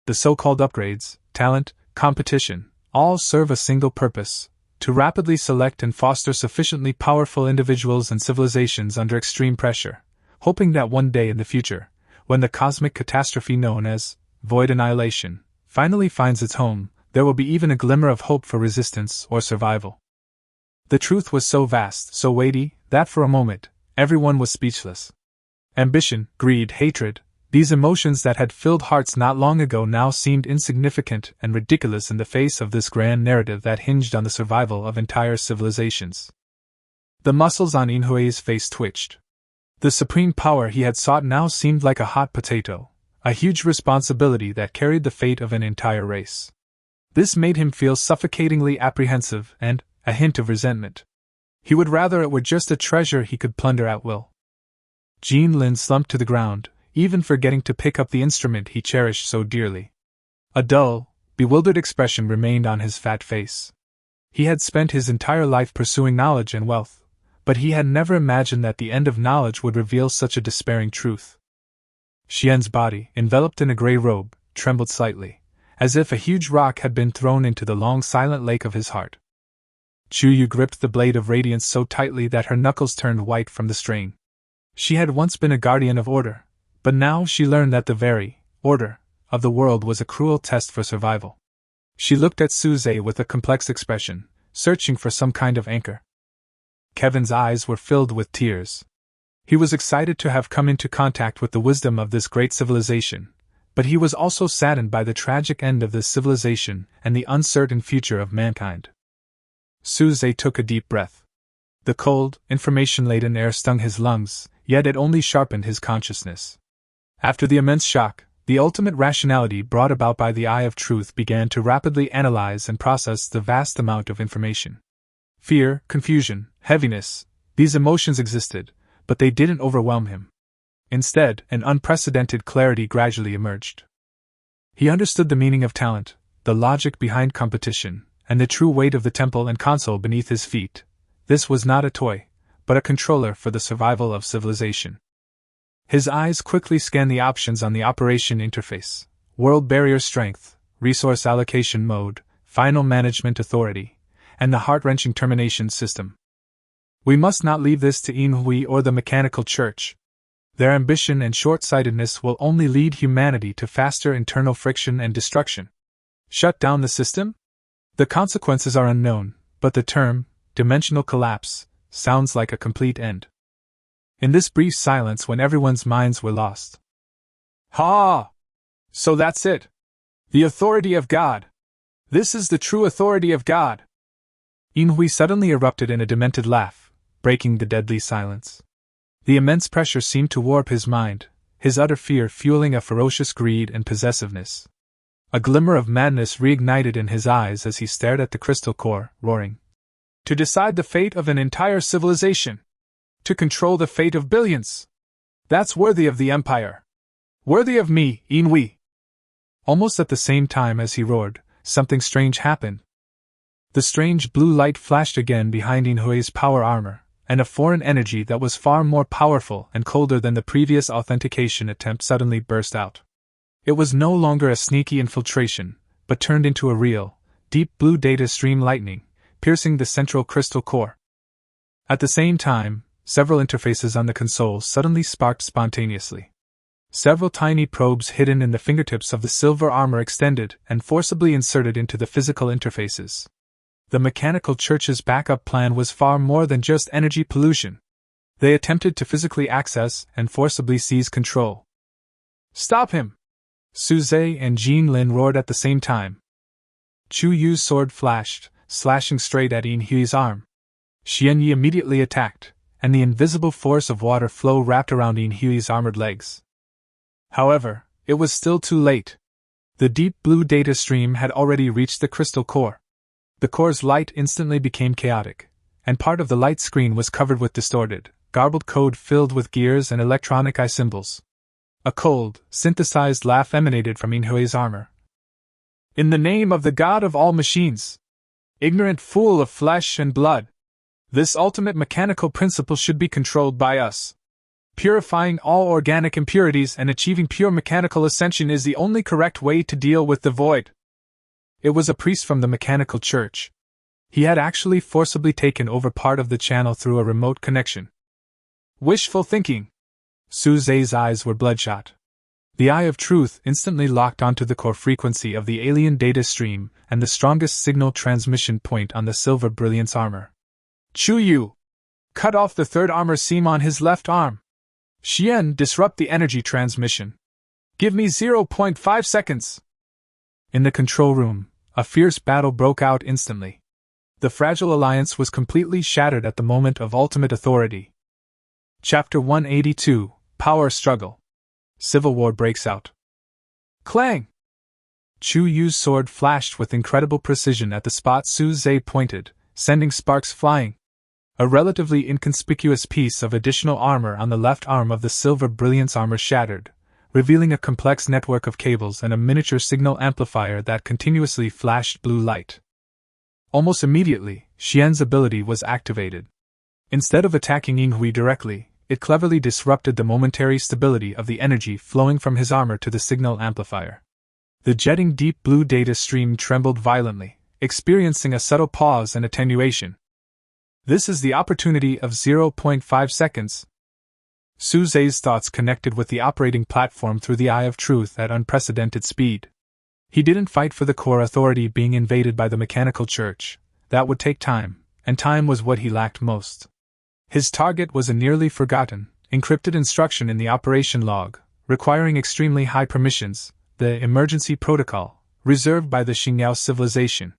the so-called upgrades, talent, competition, all serve a single purpose: to rapidly select and foster sufficiently powerful individuals and civilizations under extreme pressure, hoping that one day in the future, when the cosmic catastrophe known as void annihilation finally finds its home, there will be even a glimmer of hope for resistance or survival. The truth was so vast, so weighty, that for a moment, everyone was speechless. Ambition, greed, hatred, these emotions that had filled hearts not long ago now seemed insignificant and ridiculous in the face of this grand narrative that hinged on the survival of entire civilizations. The muscles on Inhui's face twitched. The supreme power he had sought now seemed like a hot potato, a huge responsibility that carried the fate of an entire race. This made him feel suffocatingly apprehensive and a hint of resentment. He would rather it were just a treasure he could plunder at will. Jean Lin slumped to the ground, even forgetting to pick up the instrument he cherished so dearly. A dull, bewildered expression remained on his fat face. He had spent his entire life pursuing knowledge and wealth, but he had never imagined that the end of knowledge would reveal such a despairing truth. Xian's body, enveloped in a gray robe, trembled slightly, as if a huge rock had been thrown into the long silent lake of his heart. Chuyu gripped the blade of radiance so tightly that her knuckles turned white from the strain. She had once been a guardian of order, but now she learned that the very order of the world was a cruel test for survival. She looked at Suze with a complex expression, searching for some kind of anchor. Kevin's eyes were filled with tears. He was excited to have come into contact with the wisdom of this great civilization, but he was also saddened by the tragic end of this civilization and the uncertain future of mankind. Suze took a deep breath. The cold, information-laden air stung his lungs, yet it only sharpened his consciousness. After the immense shock, the ultimate rationality brought about by the eye of truth began to rapidly analyze and process the vast amount of information. Fear, confusion, heaviness, these emotions existed, but they didn't overwhelm him. Instead, an unprecedented clarity gradually emerged. He understood the meaning of talent, the logic behind competition, and the true weight of the temple and console beneath his feet. This was not a toy, but a controller for the survival of civilization. His eyes quickly scanned the options on the operation interface: world barrier strength, resource allocation mode, final management authority, and the heart-wrenching termination system. We must not leave this to Inhui or the mechanical church. Their ambition and short-sightedness will only lead humanity to faster internal friction and destruction. Shut down the system? The consequences are unknown, but the term, dimensional collapse, sounds like a complete end. In this brief silence when everyone's minds were lost. Ha! So that's it. The authority of God. This is the true authority of God. Inhui suddenly erupted in a demented laugh, breaking the deadly silence. The immense pressure seemed to warp his mind, his utter fear fueling a ferocious greed and possessiveness. A glimmer of madness reignited in his eyes as he stared at the crystal core, roaring. To decide the fate of an entire civilization. To control the fate of billions. That's worthy of the Empire. Worthy of me, Inhui. Almost at the same time as he roared, something strange happened. The strange blue light flashed again behind Inhui's power armor, and a foreign energy that was far more powerful and colder than the previous authentication attempt suddenly burst out. It was no longer a sneaky infiltration, but turned into a real, deep blue data stream lightning, piercing the central crystal core. At the same time, several interfaces on the console suddenly sparked spontaneously. Several tiny probes hidden in the fingertips of the silver armor extended and forcibly inserted into the physical interfaces. The mechanical church's backup plan was far more than just energy pollution. They attempted to physically access and forcibly seize control. "Stop him!" Suze and Jean Lin roared at the same time. Chu Yu's sword flashed, slashing straight at Yin Hui's arm. Xian Yi immediately attacked, and the invisible force of water flow wrapped around Yin Hui's armored legs. However, it was still too late. The deep blue data stream had already reached the crystal core. The core's light instantly became chaotic, and part of the light screen was covered with distorted, garbled code filled with gears and electronic eye symbols. A cold, synthesized laugh emanated from Yin Hui's armor. "In the name of the god of all machines! Ignorant fool of flesh and blood! This ultimate mechanical principle should be controlled by us. Purifying all organic impurities and achieving pure mechanical ascension is the only correct way to deal with the void." It was a priest from the mechanical church. He had actually forcibly taken over part of the channel through a remote connection. Wishful thinking! Suze's eyes were bloodshot. The Eye of Truth instantly locked onto the core frequency of the alien data stream and the strongest signal transmission point on the silver brilliance armor. "Chu Yu! Cut off the third armor seam on his left arm! Xian, disrupt the energy transmission! Give me 0.5 seconds! In the control room, a fierce battle broke out instantly. The fragile alliance was completely shattered at the moment of ultimate authority. Chapter 182, Power Struggle. Civil War breaks out. Clang! Chu Yu's sword flashed with incredible precision at the spot Suze pointed, sending sparks flying. A relatively inconspicuous piece of additional armor on the left arm of the silver brilliance armor shattered, revealing a complex network of cables and a miniature signal amplifier that continuously flashed blue light. Almost immediately, Xian's ability was activated. Instead of attacking Yinghui directly, it cleverly disrupted the momentary stability of the energy flowing from his armor to the signal amplifier. The jetting deep blue data stream trembled violently, experiencing a subtle pause and attenuation. "This is the opportunity of 0.5 seconds. Suze's thoughts connected with the operating platform through the Eye of Truth at unprecedented speed. He didn't fight for the core authority being invaded by the mechanical church. That would take time, and time was what he lacked most. His target was a nearly forgotten, encrypted instruction in the operation log, requiring extremely high permissions, the emergency protocol, reserved by the Xingyao civilization.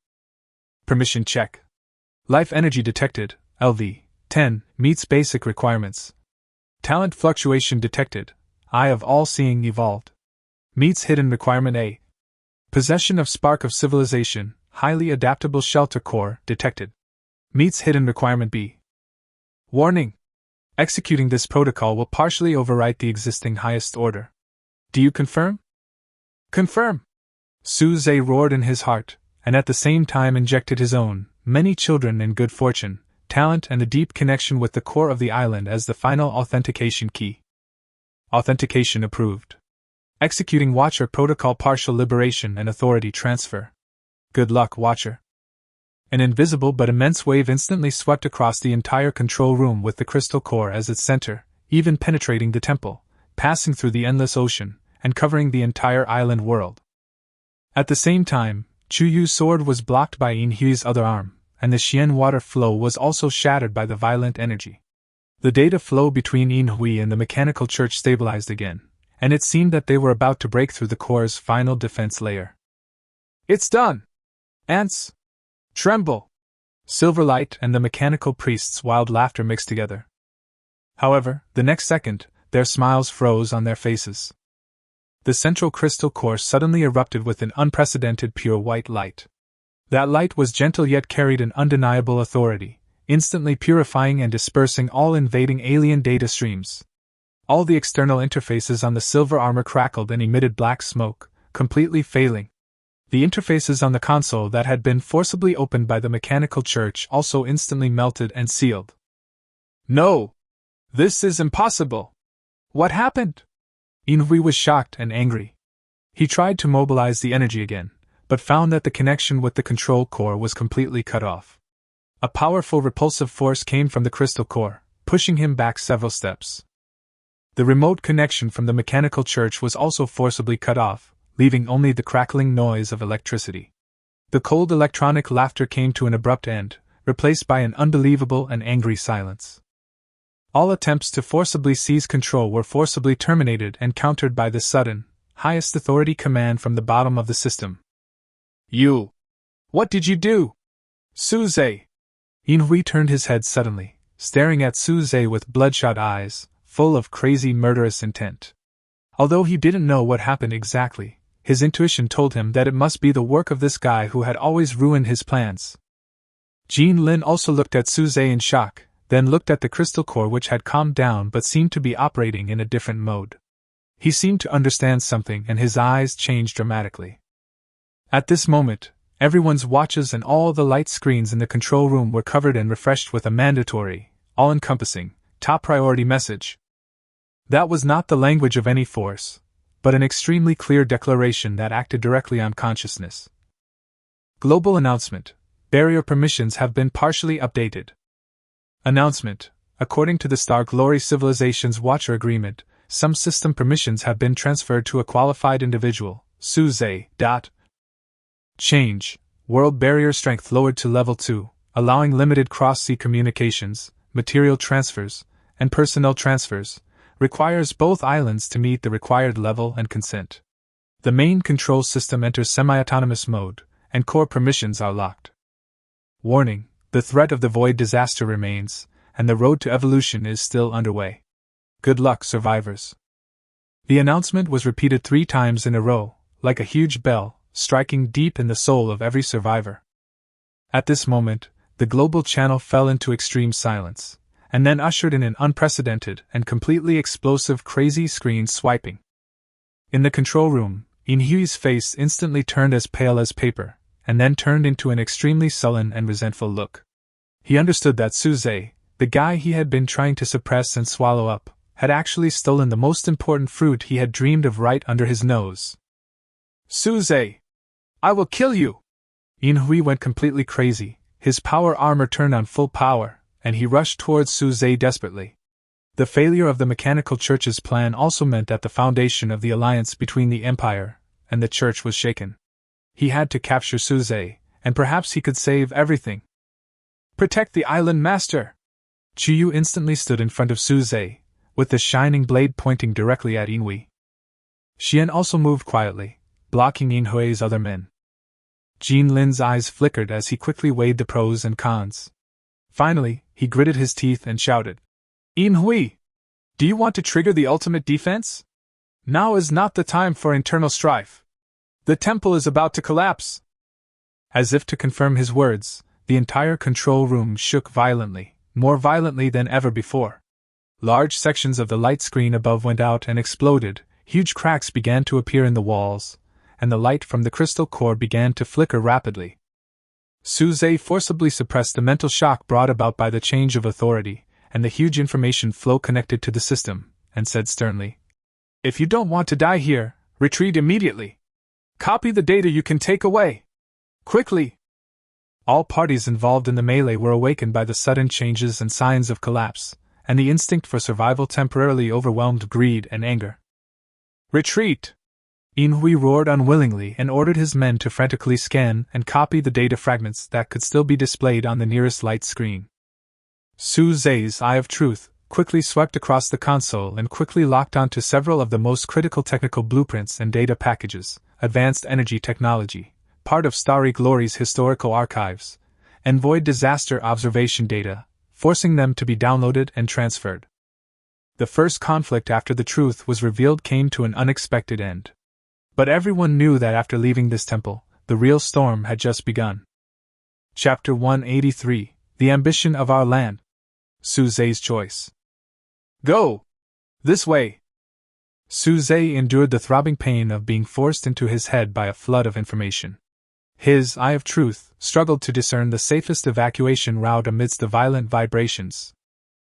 Permission check. Life energy detected, LV, 10, meets basic requirements. Talent fluctuation detected, Eye of All-Seeing evolved. Meets hidden requirement A. Possession of spark of civilization, highly adaptable shelter core, detected. Meets hidden requirement B. Warning! Executing this protocol will partially overwrite the existing highest order. Do you confirm? Confirm! Suze roared in his heart, and at the same time injected his own, many children and good fortune, talent and a deep connection with the core of the island as the final authentication key. Authentication approved. Executing Watcher Protocol partial liberation and authority transfer. Good luck, Watcher. An invisible but immense wave instantly swept across the entire control room with the crystal core as its center, even penetrating the temple, passing through the endless ocean, and covering the entire island world. At the same time, Chu Yu's sword was blocked by Yin Hui's other arm, and the Xian water flow was also shattered by the violent energy. The data flow between Yin Hui and the mechanical church stabilized again, and it seemed that they were about to break through the core's final defense layer. It's done! Ants! Tremble! Silverlight and the mechanical priest's wild laughter mixed together. However, the next second, their smiles froze on their faces. The central crystal core suddenly erupted with an unprecedented pure white light. That light was gentle yet carried an undeniable authority, instantly purifying and dispersing all invading alien data streams. All the external interfaces on the silver armor crackled and emitted black smoke, completely failing. The interfaces on the console that had been forcibly opened by the mechanical church also instantly melted and sealed. No! This is impossible! What happened? Yinhui was shocked and angry. He tried to mobilize the energy again, but found that the connection with the control core was completely cut off. A powerful repulsive force came from the crystal core, pushing him back several steps. The remote connection from the mechanical church was also forcibly cut off, leaving only the crackling noise of electricity. The cold electronic laughter came to an abrupt end, replaced by an unbelievable and angry silence. All attempts to forcibly seize control were forcibly terminated and countered by the sudden, highest authority command from the bottom of the system. You! What did you do? Suze! Inhui turned his head suddenly, staring at Suze with bloodshot eyes, full of crazy murderous intent. Although he didn't know what happened exactly, his intuition told him that it must be the work of this guy who had always ruined his plans. Jean Lin also looked at Suze in shock, then looked at the crystal core which had calmed down but seemed to be operating in a different mode. He seemed to understand something and his eyes changed dramatically. At this moment, everyone's watches and all the light screens in the control room were covered and refreshed with a mandatory, all-encompassing, top-priority message. That was not the language of any force, but an extremely clear declaration that acted directly on consciousness. Global announcement: barrier permissions have been partially updated. Announcement: according to the Star Glory Civilization's Watcher Agreement, some system permissions have been transferred to a qualified individual, Suze. Change: world barrier strength lowered to level 2, allowing limited cross-sea communications, material transfers, and personnel transfers, requires both islands to meet the required level and consent. The main control system enters semi-autonomous mode, and core permissions are locked. Warning: the threat of the void disaster remains, and the road to evolution is still underway. Good luck, survivors. The announcement was repeated 3 times in a row, like a huge bell, striking deep in the soul of every survivor. At this moment, the global channel fell into extreme silence, and then ushered in an unprecedented and completely explosive crazy screen swiping. In the control room, Inhui's face instantly turned as pale as paper, and then turned into an extremely sullen and resentful look. He understood that Suze, the guy he had been trying to suppress and swallow up, had actually stolen the most important fruit he had dreamed of right under his nose. Suze! I will kill you! Inhui went completely crazy, his power armor turned on full power, and he rushed towards Suze desperately. The failure of the mechanical church's plan also meant that the foundation of the alliance between the Empire and the church was shaken. He had to capture Suze, and perhaps he could save everything. Protect the island master! Chiyu instantly stood in front of Suze, with the shining blade pointing directly at Inhui. Xian also moved quietly, blocking Inhui's other men. Jean Lin's eyes flickered as he quickly weighed the pros and cons. Finally, he gritted his teeth and shouted, Inhui! Do you want to trigger the ultimate defense? Now is not the time for internal strife. The temple is about to collapse. As if to confirm his words, the entire control room shook violently, more violently than ever before. Large sections of the light screen above went out and exploded, huge cracks began to appear in the walls, and the light from the crystal core began to flicker rapidly. Suze forcibly suppressed the mental shock brought about by the change of authority, and the huge information flow connected to the system, and said sternly, If you don't want to die here, retreat immediately. Copy the data you can take away. Quickly! All parties involved in the melee were awakened by the sudden changes and signs of collapse, and the instinct for survival temporarily overwhelmed greed and anger. Retreat! Inhui roared unwillingly and ordered his men to frantically scan and copy the data fragments that could still be displayed on the nearest light screen. Suze's Eye of Truth quickly swept across the console and quickly locked onto several of the most critical technical blueprints and data packages, advanced energy technology, part of Starry Glory's historical archives, and void disaster observation data, forcing them to be downloaded and transferred. The first conflict after the truth was revealed came to an unexpected end. But everyone knew that after leaving this temple, the real storm had just begun. Chapter 183: The Ambition of Our Land. Suze's Choice. Go! This way! Suze endured the throbbing pain of being forced into his head by a flood of information. His Eye of Truth struggled to discern the safest evacuation route amidst the violent vibrations.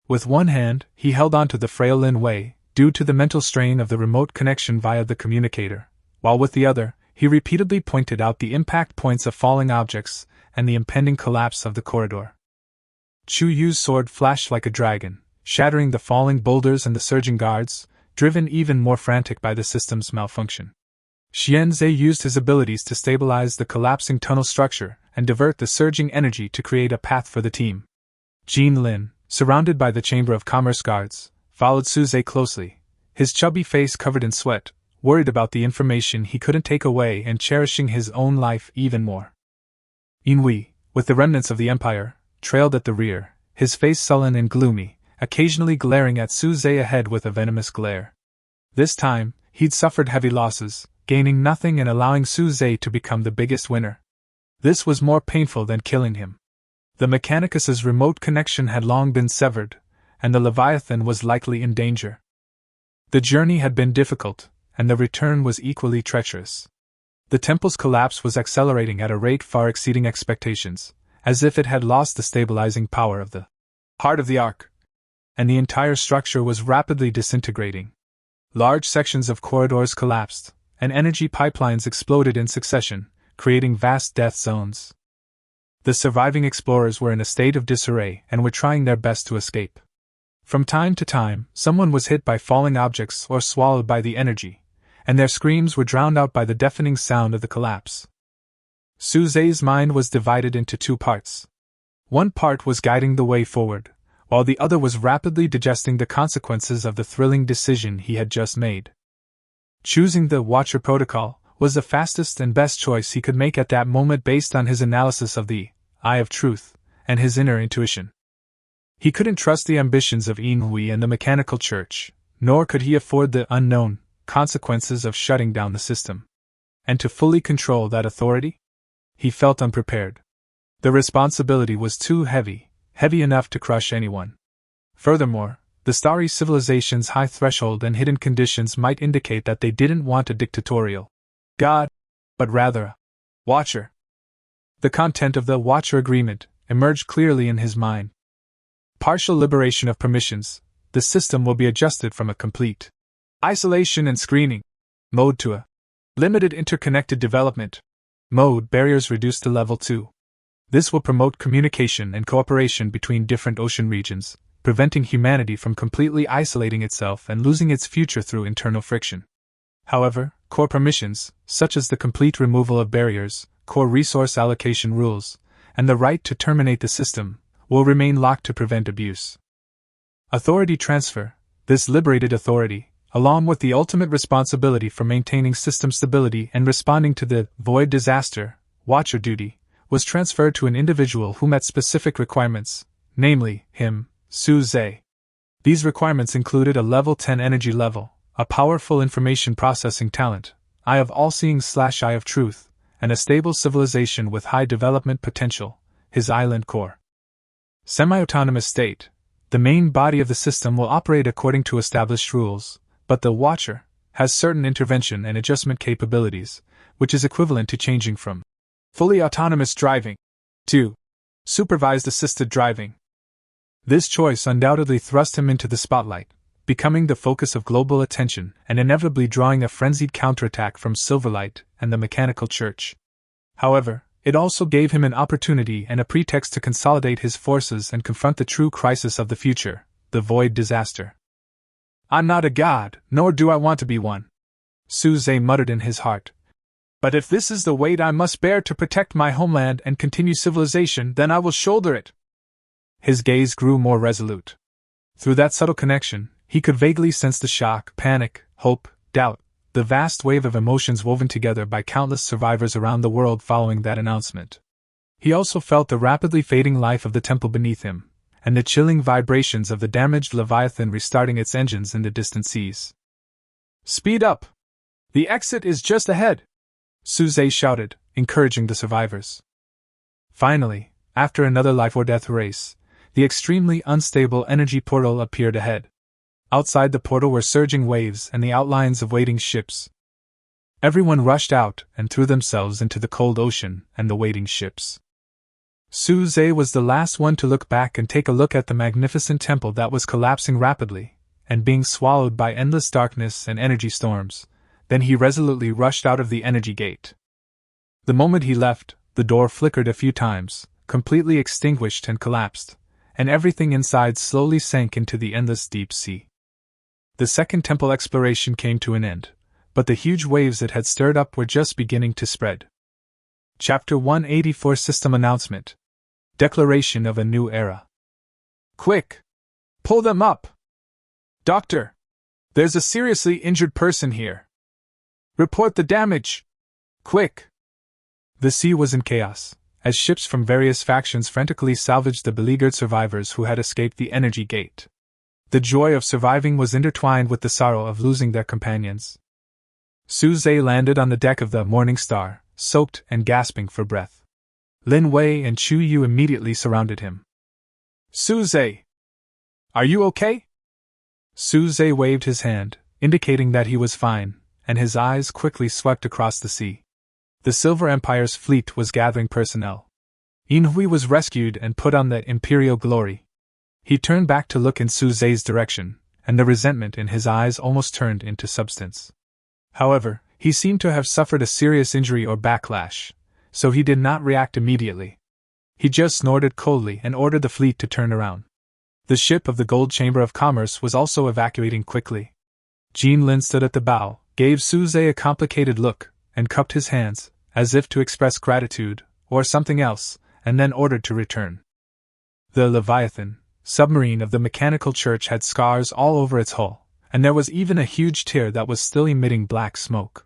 With one hand, he held onto the frail Lin Wei, due to the mental strain of the remote connection via the communicator, while with the other, he repeatedly pointed out the impact points of falling objects and the impending collapse of the corridor. Chu Yu's sword flashed like a dragon, shattering the falling boulders and the surging guards, driven even more frantic by the system's malfunction. Xianzhe used his abilities to stabilize the collapsing tunnel structure and divert the surging energy to create a path for the team. Jean Lin, surrounded by the Chamber of Commerce guards, followed Suze closely, his chubby face covered in sweat, worried about the information he couldn't take away and cherishing his own life even more. Inui, with the remnants of the Empire, trailed at the rear, his face sullen and gloomy, occasionally glaring at Suze ahead with a venomous glare. This time, he'd suffered heavy losses, gaining nothing and allowing Suze to become the biggest winner. This was more painful than killing him. The Mechanicus's remote connection had long been severed, and the Leviathan was likely in danger. The journey had been difficult, and the return was equally treacherous. The temple's collapse was accelerating at a rate far exceeding expectations, as if it had lost the stabilizing power of the heart of the arc, and the entire structure was rapidly disintegrating. Large sections of corridors collapsed, and energy pipelines exploded in succession, creating vast death zones. The surviving explorers were in a state of disarray and were trying their best to escape. From time to time, someone was hit by falling objects or swallowed by the energy, and their screams were drowned out by the deafening sound of the collapse. Suze's mind was divided into two parts. One part was guiding the way forward, while the other was rapidly digesting the consequences of the thrilling decision he had just made. Choosing the Watcher Protocol was the fastest and best choice he could make at that moment based on his analysis of the Eye of Truth and his inner intuition. He couldn't trust the ambitions of Inui and the Mechanical Church, nor could he afford the unknown consequences of shutting down the system. And to fully control that authority? He felt unprepared. The responsibility was too heavy enough to crush anyone. Furthermore, the starry civilization's high threshold and hidden conditions might indicate that they didn't want a dictatorial god, but rather a watcher. The content of the Watcher Agreement emerged clearly in his mind. Partial liberation of permissions, the system will be adjusted from a complete isolation and screening mode to a limited interconnected development mode, barriers reduced to level 2. This will promote communication and cooperation between different ocean regions, preventing humanity from completely isolating itself and losing its future through internal friction. However, core permissions, such as the complete removal of barriers, core resource allocation rules, and the right to terminate the system, will remain locked to prevent abuse. Authority transfer, this liberated authority, along with the ultimate responsibility for maintaining system stability and responding to the void disaster, Watcher duty, was transferred to an individual who met specific requirements, namely, him, Suze. These requirements included a level 10 energy level, a powerful information processing talent, Eye of All-Seeing/Eye of Truth, and a stable civilization with high development potential, his island core. Semi-autonomous state, the main body of the system will operate according to established rules, but the Watcher has certain intervention and adjustment capabilities, which is equivalent to changing from fully autonomous driving to supervised assisted driving. This choice undoubtedly thrust him into the spotlight, becoming the focus of global attention and inevitably drawing a frenzied counterattack from Silverlight and the Mechanical Church. However, it also gave him an opportunity and a pretext to consolidate his forces and confront the true crisis of the future, the void disaster. "I'm not a god, nor do I want to be one," Suze muttered in his heart. "But if this is the weight I must bear to protect my homeland and continue civilization, then I will shoulder it." His gaze grew more resolute. Through that subtle connection, he could vaguely sense the shock, panic, hope, doubt, the vast wave of emotions woven together by countless survivors around the world following that announcement. He also felt the rapidly fading life of the temple beneath him, and the chilling vibrations of the damaged Leviathan restarting its engines in the distant seas. "Speed up! The exit is just ahead!" Suze shouted, encouraging the survivors. Finally, after another life-or-death race, the extremely unstable energy portal appeared ahead. Outside the portal were surging waves and the outlines of waiting ships. Everyone rushed out and threw themselves into the cold ocean and the waiting ships. Suze was the last one to look back and take a look at the magnificent temple that was collapsing rapidly, and being swallowed by endless darkness and energy storms, then he resolutely rushed out of the energy gate. The moment he left, the door flickered a few times, completely extinguished and collapsed, and everything inside slowly sank into the endless deep sea. The second temple exploration came to an end, but the huge waves it had stirred up were just beginning to spread. Chapter 184 System Announcement. Declaration of a New Era. Quick! Pull them up! Doctor! There's a seriously injured person here. Report the damage! Quick! The sea was in chaos, as ships from various factions frantically salvaged the beleaguered survivors who had escaped the energy gate. The joy of surviving was intertwined with the sorrow of losing their companions. Suze landed on the deck of the Morning Star, soaked and gasping for breath. Lin Wei and Chu Yu immediately surrounded him. Suze! Are you okay? Suze waved his hand, indicating that he was fine, and his eyes quickly swept across the sea. The Silver Empire's fleet was gathering personnel. Inhui was rescued and put on the Imperial Glory. He turned back to look in Suze's direction, and the resentment in his eyes almost turned into substance. However, he seemed to have suffered a serious injury or backlash, so he did not react immediately. He just snorted coldly and ordered the fleet to turn around. The ship of the Gold Chamber of Commerce was also evacuating quickly. Jean Lin stood at the bow, gave Suze a complicated look, and cupped his hands, as if to express gratitude, or something else, and then ordered to return. The Leviathan submarine of the Mechanical Church had scars all over its hull, and there was even a huge tear that was still emitting black smoke.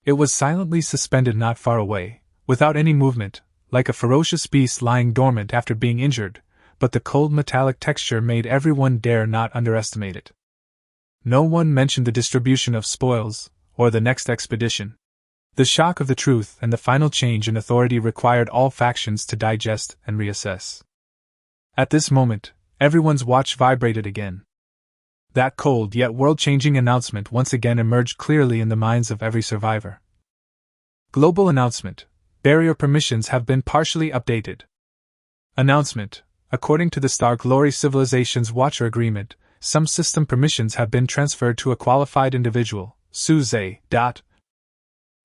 It was silently suspended not far away, without any movement, like a ferocious beast lying dormant after being injured, but the cold metallic texture made everyone dare not underestimate it. No one mentioned the distribution of spoils, or the next expedition. The shock of the truth and the final change in authority required all factions to digest and reassess. At this moment, everyone's watch vibrated again. That cold yet world-changing announcement once again emerged clearly in the minds of every survivor. Global announcement. Barrier permissions have been partially updated. Announcement. According to the Star Glory Civilization's Watcher Agreement, some system permissions have been transferred to a qualified individual, Suze.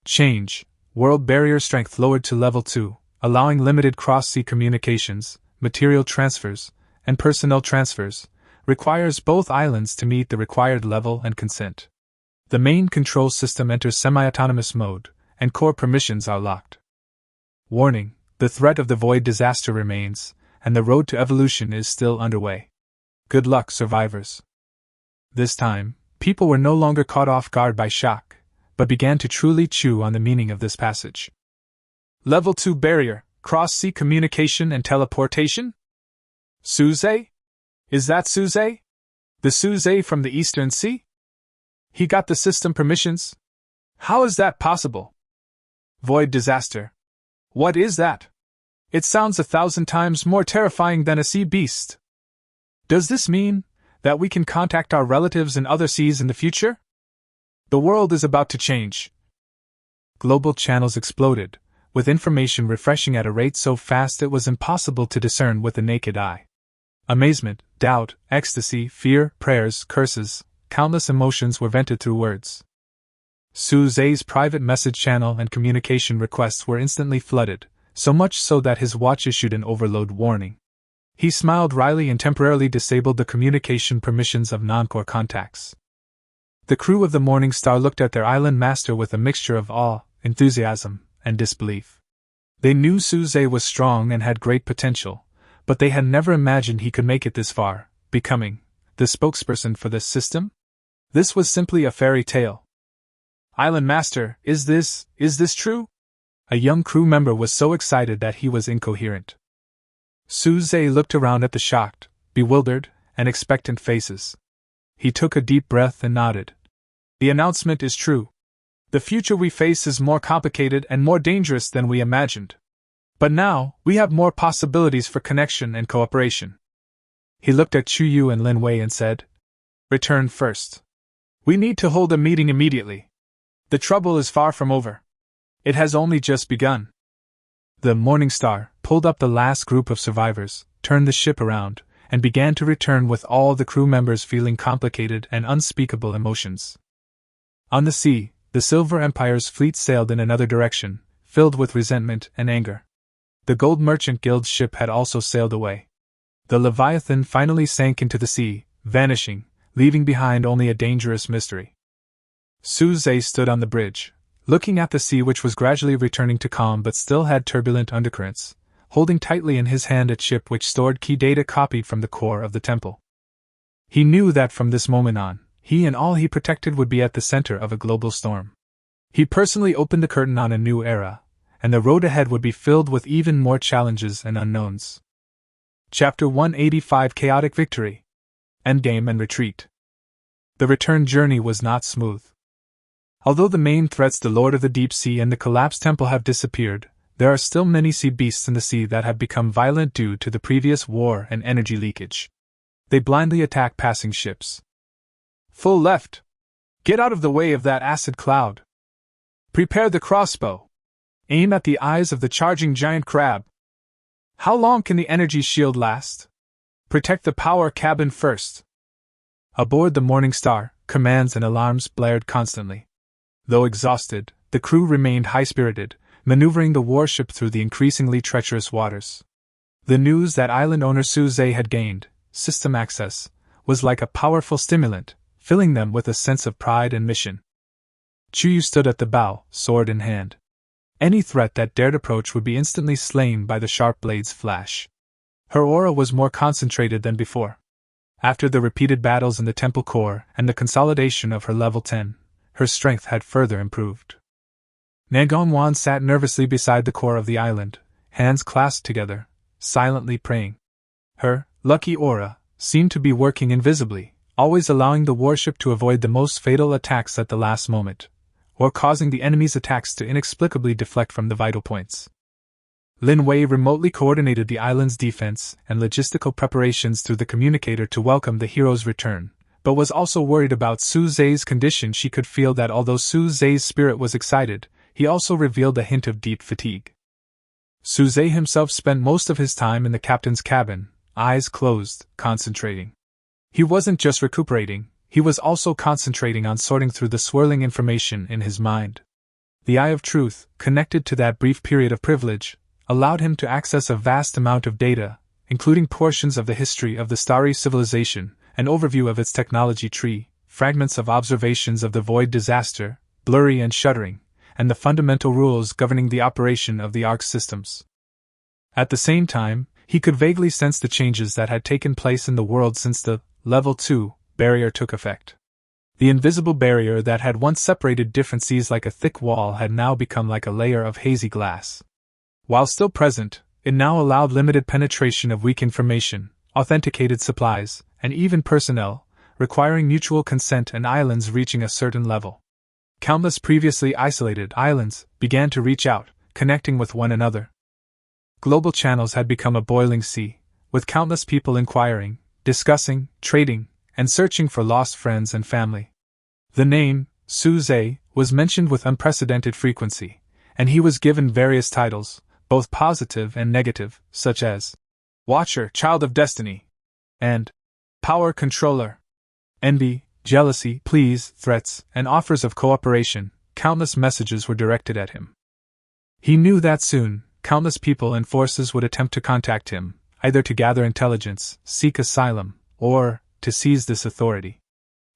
Change. World barrier strength lowered to level 2, allowing limited cross-sea communications, material transfers, and personnel transfers, requires both islands to meet the required level and consent. The main control system enters semi-autonomous mode, and core permissions are locked. Warning, the threat of the void disaster remains, and the road to evolution is still underway. Good luck, survivors. This time, people were no longer caught off guard by shock, but began to truly chew on the meaning of this passage. Level 2 barrier, cross-sea communication and teleportation? Suze? Is that Suze? The Suze from the Eastern Sea? He got the system permissions? How is that possible? Void disaster. What is that? It sounds 1,000 times more terrifying than a sea beast. Does this mean that we can contact our relatives in other seas in the future? The world is about to change. Global channels exploded, with information refreshing at a rate so fast it was impossible to discern with the naked eye. Amazement, doubt, ecstasy, fear, prayers, curses, countless emotions were vented through words. Suze's private message channel and communication requests were instantly flooded, so much so that his watch issued an overload warning. He smiled wryly and temporarily disabled the communication permissions of non-core contacts. The crew of the Morning Star looked at their island master with a mixture of awe, enthusiasm, and disbelief. They knew Suze was strong and had great potential, but they had never imagined he could make it this far, becoming the spokesperson for this system? This was simply a fairy tale. Island Master, is this true? A young crew member was so excited that he was incoherent. Suze looked around at the shocked, bewildered, and expectant faces. He took a deep breath and nodded. The announcement is true. The future we face is more complicated and more dangerous than we imagined. But now, we have more possibilities for connection and cooperation. He looked at Chu Yu and Lin Wei and said, "Return first. We need to hold a meeting immediately. The trouble is far from over. It has only just begun." The Morning Star pulled up the last group of survivors, turned the ship around, and began to return with all the crew members feeling complicated and unspeakable emotions. On the sea, The Silver Empire's fleet sailed in another direction, filled with resentment and anger. The Gold Merchant Guild's ship had also sailed away. The Leviathan finally sank into the sea, vanishing, leaving behind only a dangerous mystery. Suze stood on the bridge, looking at the sea which was gradually returning to calm but still had turbulent undercurrents, holding tightly in his hand a chip which stored key data copied from the core of the temple. He knew that from this moment on, he and all he protected would be at the center of a global storm. He personally opened the curtain on a new era, and the road ahead would be filled with even more challenges and unknowns. Chapter 185: Chaotic Victory. Endgame and Retreat. The return journey was not smooth. Although the main threats, the Lord of the Deep Sea and the collapsed temple, have disappeared, there are still many sea beasts in the sea that have become violent due to the previous war and energy leakage. They blindly attack passing ships. Full left! Get out of the way of that acid cloud! Prepare the crossbow! Aim at the eyes of the charging giant crab! How long can the energy shield last? Protect the power cabin first! Aboard the Morning Star, commands and alarms blared constantly. Though exhausted, the crew remained high-spirited, maneuvering the warship through the increasingly treacherous waters. The news that island owner Suze had gained system access was like a powerful stimulant, filling them with a sense of pride and mission. Chuyu stood at the bow, sword in hand. Any threat that dared approach would be instantly slain by the sharp blade's flash. Her aura was more concentrated than before. After the repeated battles in the temple core and the consolidation of her level 10, her strength had further improved. Nagongwan sat nervously beside the core of the island, hands clasped together, silently praying. Her lucky aura seemed to be working invisibly, always allowing the warship to avoid the most fatal attacks at the last moment, or causing the enemy's attacks to inexplicably deflect from the vital points. Lin Wei remotely coordinated the island's defense and logistical preparations through the communicator to welcome the hero's return, but was also worried about Suze's condition. She could feel that although Suze's spirit was excited, he also revealed a hint of deep fatigue. Suze himself spent most of his time in the captain's cabin, eyes closed, concentrating. He wasn't just recuperating, he was also concentrating on sorting through the swirling information in his mind. The Eye of Truth, connected to that brief period of privilege, allowed him to access a vast amount of data, including portions of the history of the starry civilization, an overview of its technology tree, fragments of observations of the Void disaster, blurry and shuddering, and the fundamental rules governing the operation of the Ark systems. At the same time, he could vaguely sense the changes that had taken place in the world since the Level 2 barrier took effect. The invisible barrier that had once separated different seas like a thick wall had now become like a layer of hazy glass. While still present, it now allowed limited penetration of weak information, authenticated supplies, and even personnel, requiring mutual consent and islands reaching a certain level. Countless previously isolated islands began to reach out, connecting with one another. Global channels had become a boiling sea, with countless people inquiring, discussing, trading, and searching for lost friends and family. The name, Suze, was mentioned with unprecedented frequency, and he was given various titles, both positive and negative, such as Watcher, Child of Destiny, and Power Controller. Envy, jealousy, pleas, threats, and offers of cooperation, countless messages were directed at him. He knew that soon, countless people and forces would attempt to contact him, either to gather intelligence, seek asylum, or to seize this authority.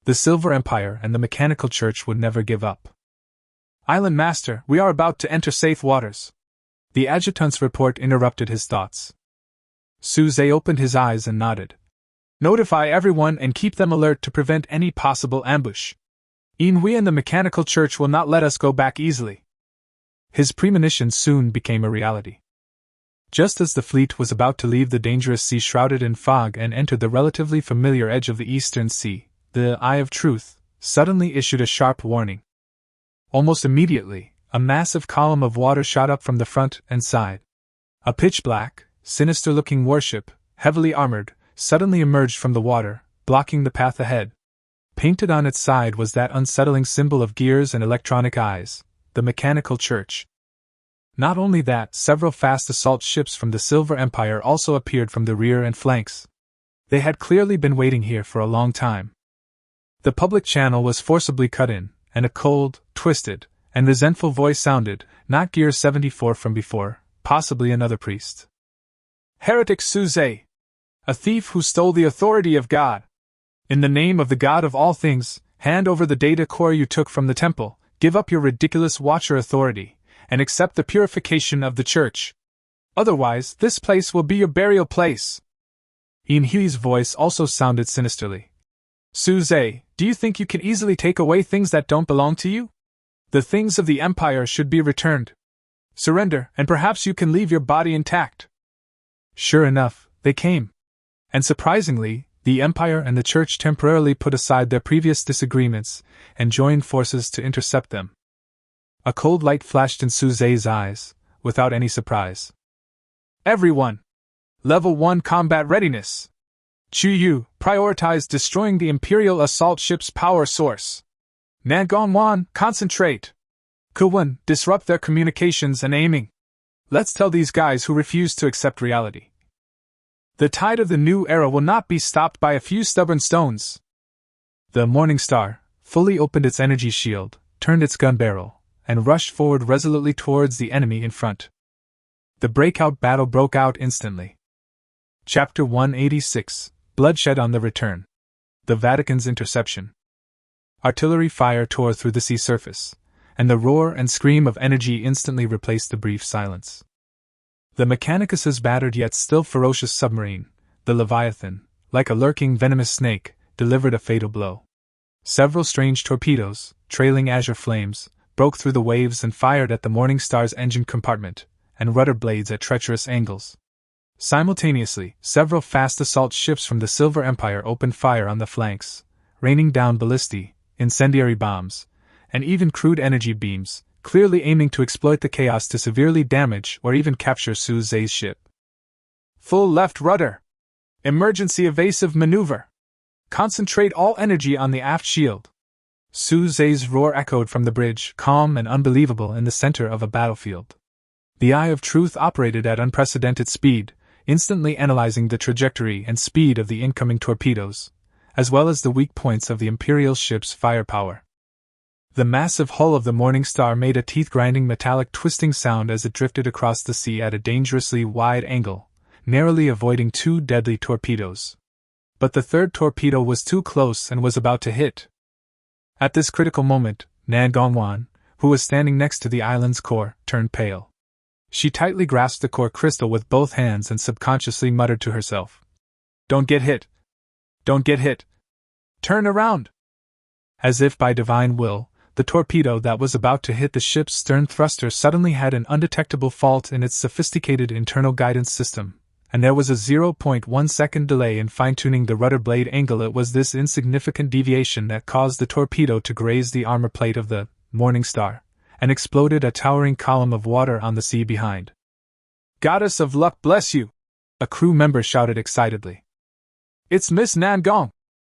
The Silver Empire and the Mechanical Church would never give up. Island Master, we are about to enter safe waters. The adjutant's report interrupted his thoughts. Suze opened his eyes and nodded. Notify everyone and keep them alert to prevent any possible ambush. We and the Mechanical Church will not let us go back easily. His premonition soon became a reality. Just as the fleet was about to leave the dangerous sea shrouded in fog and enter the relatively familiar edge of the Eastern Sea, the Eye of Truth suddenly issued a sharp warning. Almost immediately, a massive column of water shot up from the front and side. A pitch-black, sinister-looking warship, heavily armored, suddenly emerged from the water, blocking the path ahead. Painted on its side was that unsettling symbol of gears and electronic eyes, the Mechanical Church. Not only that, several fast assault ships from the Silver Empire also appeared from the rear and flanks. They had clearly been waiting here for a long time. The public channel was forcibly cut in, and a cold, twisted, and resentful voice sounded, not Gear 74 from before, possibly another priest. Heretic Suze! A thief who stole the authority of God! In the name of the God of all things, hand over the data core you took from the temple, give up your ridiculous Watcher authority, and accept the purification of the church. Otherwise, this place will be your burial place. Inhui's voice also sounded sinisterly. Suze, do you think you can easily take away things that don't belong to you? The things of the Empire should be returned. Surrender, and perhaps you can leave your body intact. Sure enough, they came. And surprisingly, the Empire and the Church temporarily put aside their previous disagreements and joined forces to intercept them. A cold light flashed in Suze's eyes, without any surprise. Everyone! Level 1 combat readiness! Chuyu, prioritize destroying the Imperial assault ship's power source. Nangongwan, concentrate! Kuwan, disrupt their communications and aiming. Let's tell these guys who refuse to accept reality. The tide of the new era will not be stopped by a few stubborn stones. The Morning Star fully opened its energy shield, turned its gun barrel, and rushed forward resolutely towards the enemy in front. The breakout battle broke out instantly. Chapter 186, Bloodshed on the Return. The Vatican's Interception. Artillery fire tore through the sea surface, and the roar and scream of energy instantly replaced the brief silence. The Mechanicus's battered yet still ferocious submarine, the Leviathan, like a lurking venomous snake, delivered a fatal blow. Several strange torpedoes, trailing azure flames, broke through the waves and fired at the Morning Star's engine compartment, and rudder blades at treacherous angles. Simultaneously, several fast assault ships from the Silver Empire opened fire on the flanks, raining down ballistae, incendiary bombs, and even crude energy beams, clearly aiming to exploit the chaos to severely damage or even capture Suze's ship. Full left rudder! Emergency evasive maneuver! Concentrate all energy on the aft shield! Suze's roar echoed from the bridge, calm and unbelievable in the center of a battlefield. The Eye of Truth operated at unprecedented speed, instantly analyzing the trajectory and speed of the incoming torpedoes, as well as the weak points of the Imperial ship's firepower. The massive hull of the Morning Star made a teeth-grinding metallic twisting sound as it drifted across the sea at a dangerously wide angle, narrowly avoiding two deadly torpedoes. But the third torpedo was too close and was about to hit. At this critical moment, Nangongwan, who was standing next to the island's core, turned pale. She tightly grasped the core crystal with both hands and subconsciously muttered to herself, "Don't get hit! Don't get hit! Turn around!" As if by divine will, the torpedo that was about to hit the ship's stern thruster suddenly had an undetectable fault in its sophisticated internal guidance system, and there was a 0.1 second delay in fine-tuning the rudder blade angle. It was this insignificant deviation that caused the torpedo to graze the armor plate of the Morning Star, and exploded a towering column of water on the sea behind. "Goddess of luck bless you!" a crew member shouted excitedly. "It's Miss Nangong,"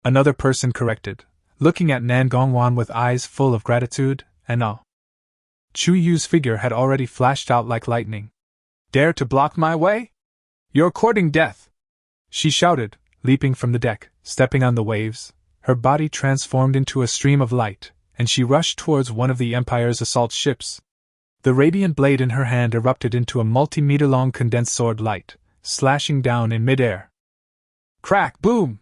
another person corrected, looking at Nangongwan with eyes full of gratitude and awe. Chuyu's figure had already flashed out like lightning. "Dare to block my way? You're courting death!" she shouted, leaping from the deck, stepping on the waves, her body transformed into a stream of light, and she rushed towards one of the Empire's assault ships. The radiant blade in her hand erupted into a multi-meter-long condensed sword light, slashing down in midair. Crack! Boom!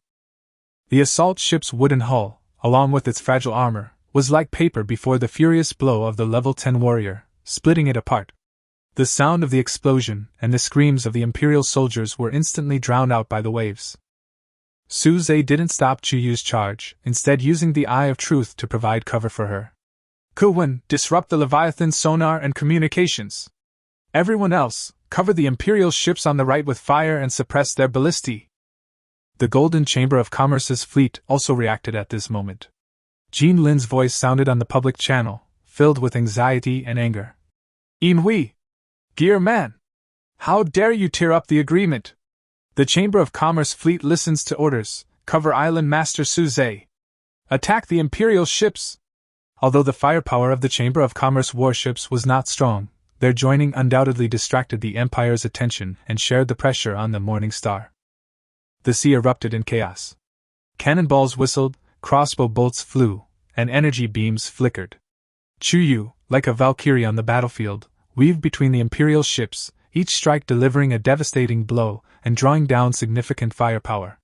The assault ship's wooden hull, along with its fragile armor, was like paper before the furious blow of the level 10 warrior, splitting it apart. The sound of the explosion and the screams of the Imperial soldiers were instantly drowned out by the waves. Suze didn't stop Chuyu's charge, instead using the Eye of Truth to provide cover for her. "Kuwan, disrupt the Leviathan's sonar and communications. Everyone else, cover the Imperial ships on the right with fire and suppress their ballistae." The Golden Chamber of Commerce's fleet also reacted at this moment. Jean Lin's voice sounded on the public channel, filled with anxiety and anger. "Inhui! Gear Man! How dare you tear up the agreement? The Chamber of Commerce fleet listens to orders. Cover Island Master Suze. Attack the Imperial ships!" Although the firepower of the Chamber of Commerce warships was not strong, their joining undoubtedly distracted the Empire's attention and shared the pressure on the Morning Star. The sea erupted in chaos. Cannonballs whistled, crossbow bolts flew, and energy beams flickered. Chuyu, like a Valkyrie on the battlefield, weaved between the Imperial ships, each strike delivering a devastating blow and drawing down significant firepower.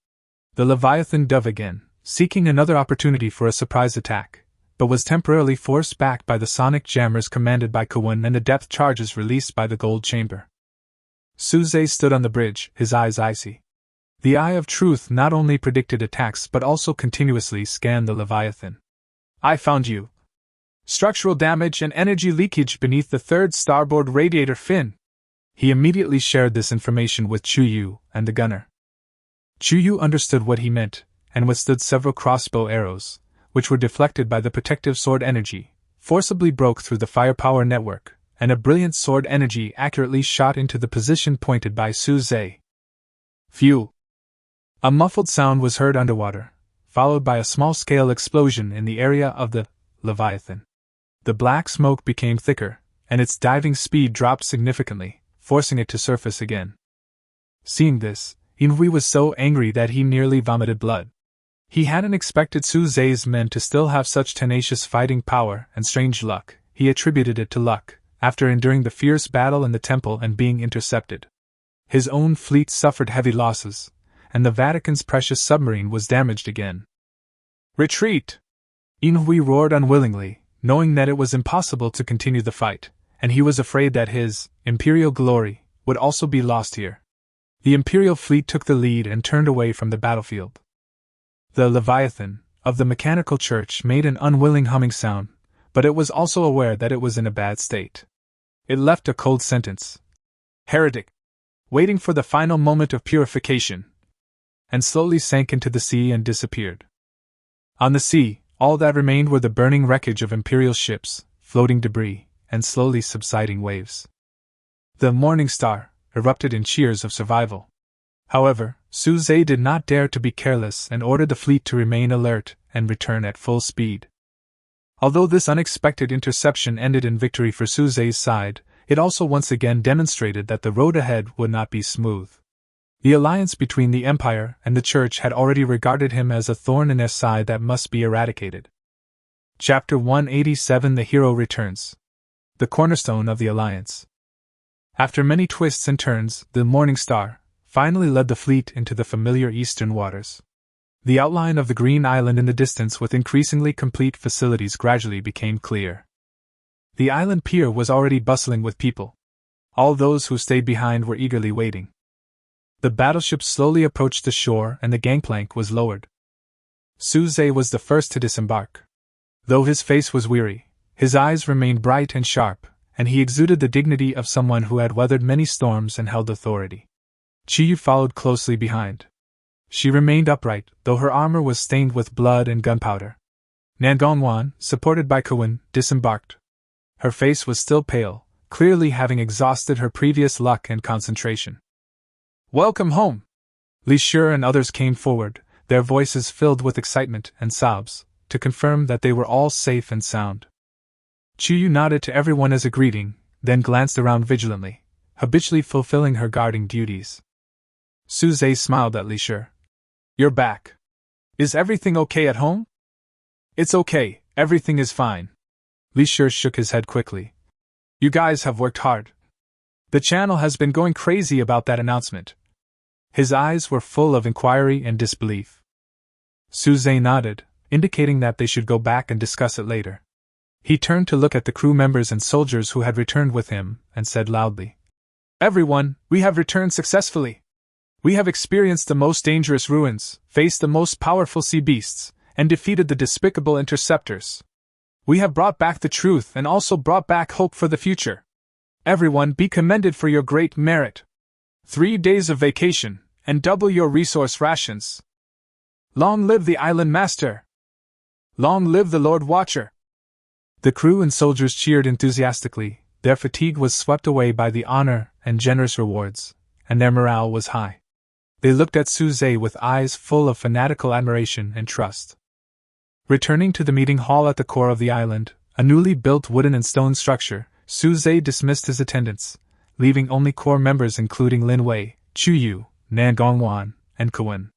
The Leviathan dove again, seeking another opportunity for a surprise attack, but was temporarily forced back by the sonic jammers commanded by Kawun and the depth charges released by the gold chamber. Suze stood on the bridge, his eyes icy. The Eye of Truth not only predicted attacks but also continuously scanned the Leviathan. I found you. Structural damage and energy leakage beneath the third starboard radiator fin. He immediately shared this information with Chuyu and the gunner. Chuyu understood what he meant, and withstood several crossbow arrows, which were deflected by the protective sword energy, forcibly broke through the firepower network, and a brilliant sword energy accurately shot into the position pointed by Suze. Phew! A muffled sound was heard underwater, followed by a small-scale explosion in the area of the Leviathan. The black smoke became thicker, and its diving speed dropped significantly, forcing it to surface again. Seeing this, Inui was so angry that he nearly vomited blood. He hadn't expected Suze's men to still have such tenacious fighting power and strange luck. He attributed it to luck, after enduring the fierce battle in the temple and being intercepted. His own fleet suffered heavy losses, and the Vatican's precious submarine was damaged again. Retreat! Inui roared unwillingly, knowing that it was impossible to continue the fight, and he was afraid that his imperial glory would also be lost here. The Imperial fleet took the lead and turned away from the battlefield. The Leviathan, of the mechanical church, made an unwilling humming sound, but it was also aware that it was in a bad state. It left a cold sentence. Heretic! Waiting for the final moment of purification. And slowly sank into the sea and disappeared. On the sea, all that remained were the burning wreckage of Imperial ships, floating debris, and slowly subsiding waves. The Morning Star erupted in cheers of survival. However, Suze did not dare to be careless and ordered the fleet to remain alert and return at full speed. Although this unexpected interception ended in victory for Suze's side, it also once again demonstrated that the road ahead would not be smooth. The alliance between the Empire and the Church had already regarded him as a thorn in their side that must be eradicated. Chapter 187: The Hero Returns. The cornerstone of the alliance. After many twists and turns, the Morning Star finally led the fleet into the familiar eastern waters. The outline of the green island in the distance with increasingly complete facilities gradually became clear. The island pier was already bustling with people. All those who stayed behind were eagerly waiting. The battleship slowly approached the shore and the gangplank was lowered. Suze was the first to disembark. Though his face was weary, his eyes remained bright and sharp, and he exuded the dignity of someone who had weathered many storms and held authority. Chiyu followed closely behind. She remained upright, though her armor was stained with blood and gunpowder. Nangongwan, supported by Kawun, disembarked. Her face was still pale, clearly having exhausted her previous luck and concentration. Welcome home! Li Shi and others came forward, their voices filled with excitement and sobs, to confirm that they were all safe and sound. Chuyu nodded to everyone as a greeting, then glanced around vigilantly, habitually fulfilling her guarding duties. Suze smiled at Li Shi. You're back. Is everything okay at home? It's okay, everything is fine. Li Shi shook his head quickly. You guys have worked hard. The channel has been going crazy about that announcement. His eyes were full of inquiry and disbelief. Suze nodded, indicating that they should go back and discuss it later. He turned to look at the crew members and soldiers who had returned with him, and said loudly, Everyone, we have returned successfully. We have experienced the most dangerous ruins, faced the most powerful sea beasts, and defeated the despicable interceptors. We have brought back the truth and also brought back hope for the future. Everyone be commended for your great merit. 3 days of vacation, and double your resource rations. Long live the Island Master! Long live the Lord Watcher! The crew and soldiers cheered enthusiastically, their fatigue was swept away by the honor and generous rewards, and their morale was high. They looked at Suze with eyes full of fanatical admiration and trust. Returning to the meeting hall at the core of the island, a newly built wooden and stone structure, Suze dismissed his attendants, leaving only core members including Lin Wei, Chuyu, Nangongwan, and Kawun.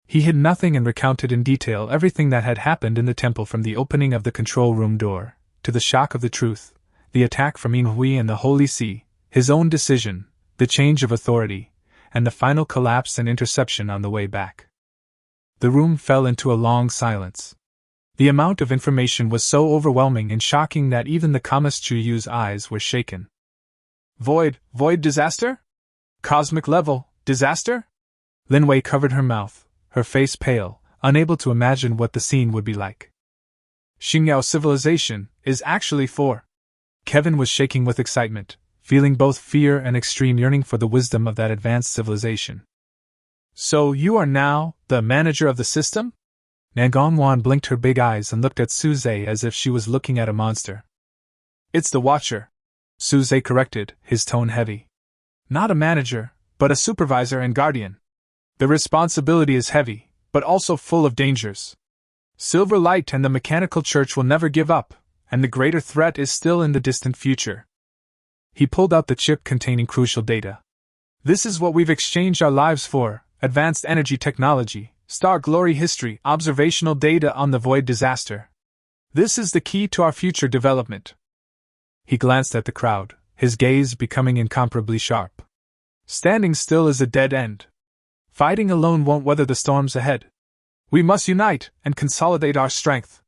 He hid nothing and recounted in detail everything that had happened in the temple from the opening of the control room door to the shock of the truth, the attack from Inhui and the Holy See, his own decision, the change of authority, and the final collapse and interception on the way back. The room fell into a long silence. The amount of information was so overwhelming and shocking that even the calmest Chuyu's eyes were shaken. Void disaster? Cosmic level, disaster? Linwei covered her mouth, her face pale, unable to imagine what the scene would be like. Xingyao civilization is actually for. Kevin was shaking with excitement, feeling both fear and extreme yearning for the wisdom of that advanced civilization. So you are now the manager of the system? Nangongwan blinked her big eyes and looked at Suze as if she was looking at a monster. It's the Watcher, Suze corrected, his tone heavy. Not a manager, but a supervisor and guardian. The responsibility is heavy, but also full of dangers. Silver Light and the Mechanical Church will never give up, and the greater threat is still in the distant future. He pulled out the chip containing crucial data. This is what we've exchanged our lives for: advanced energy technology, star glory history, observational data on the Void disaster. This is the key to our future development. He glanced at the crowd, his gaze becoming incomparably sharp. Standing still is a dead end. Fighting alone won't weather the storms ahead. We must unite and consolidate our strength.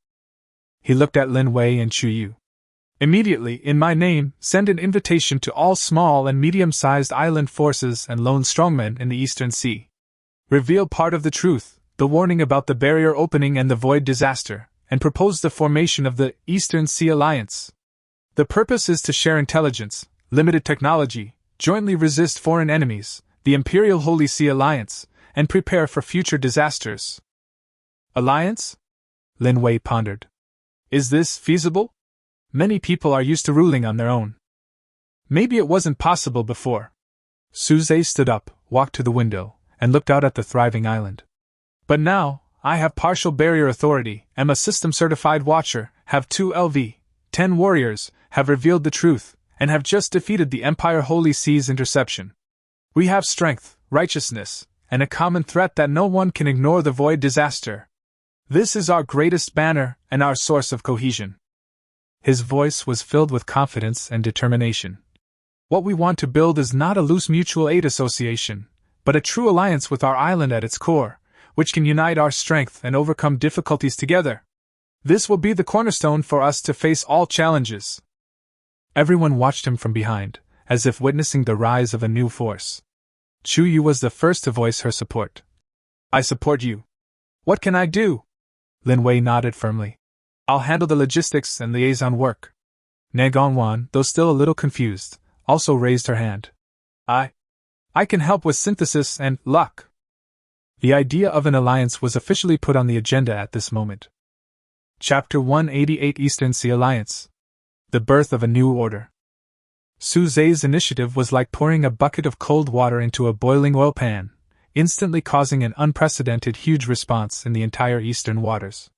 He looked at Lin Wei and Chuyu. Immediately, in my name, send an invitation to all small and medium-sized island forces and lone strongmen in the Eastern Sea. Reveal part of the truth, the warning about the barrier opening and the Void disaster, and propose the formation of the Eastern Sea Alliance. The purpose is to share intelligence, limited technology, jointly resist foreign enemies, the Imperial Holy See Alliance, and prepare for future disasters. Alliance? Lin Wei pondered. Is this feasible? Many people are used to ruling on their own. Maybe it wasn't possible before. Suze stood up, walked to the window, and looked out at the thriving island. But now, I have partial barrier authority, am a system-certified watcher, have 2 LV, 10 warriors, have revealed the truth, and have just defeated the Empire Holy Sea's interception. We have strength, righteousness, and a common threat that no one can ignore: the Void disaster. This is our greatest banner and our source of cohesion. His voice was filled with confidence and determination. What we want to build is not a loose mutual aid association, but a true alliance with our island at its core, which can unite our strength and overcome difficulties together. This will be the cornerstone for us to face all challenges. Everyone watched him from behind, as if witnessing the rise of a new force. Chuyu was the first to voice her support. I support you. What can I do? Lin Wei nodded firmly. I'll handle the logistics and liaison work. Nangongwan, though still a little confused, also raised her hand. I can help with synthesis and luck. The idea of an alliance was officially put on the agenda at this moment. Chapter 188: Eastern Sea Alliance. The birth of a new order. Suze's initiative was like pouring a bucket of cold water into a boiling oil pan, instantly causing an unprecedented huge response in the entire eastern waters.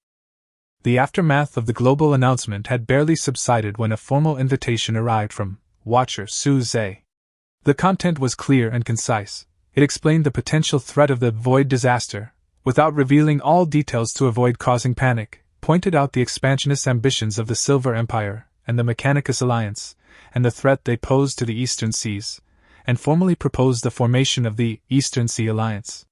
The aftermath of the global announcement had barely subsided when a formal invitation arrived from Watcher Suze. The content was clear and concise. It explained the potential threat of the Void disaster, without revealing all details to avoid causing panic, pointed out the expansionist ambitions of the Silver Empire and the Mechanicus Alliance, and the threat they posed to the Eastern Seas, and formally proposed the formation of the Eastern Sea Alliance.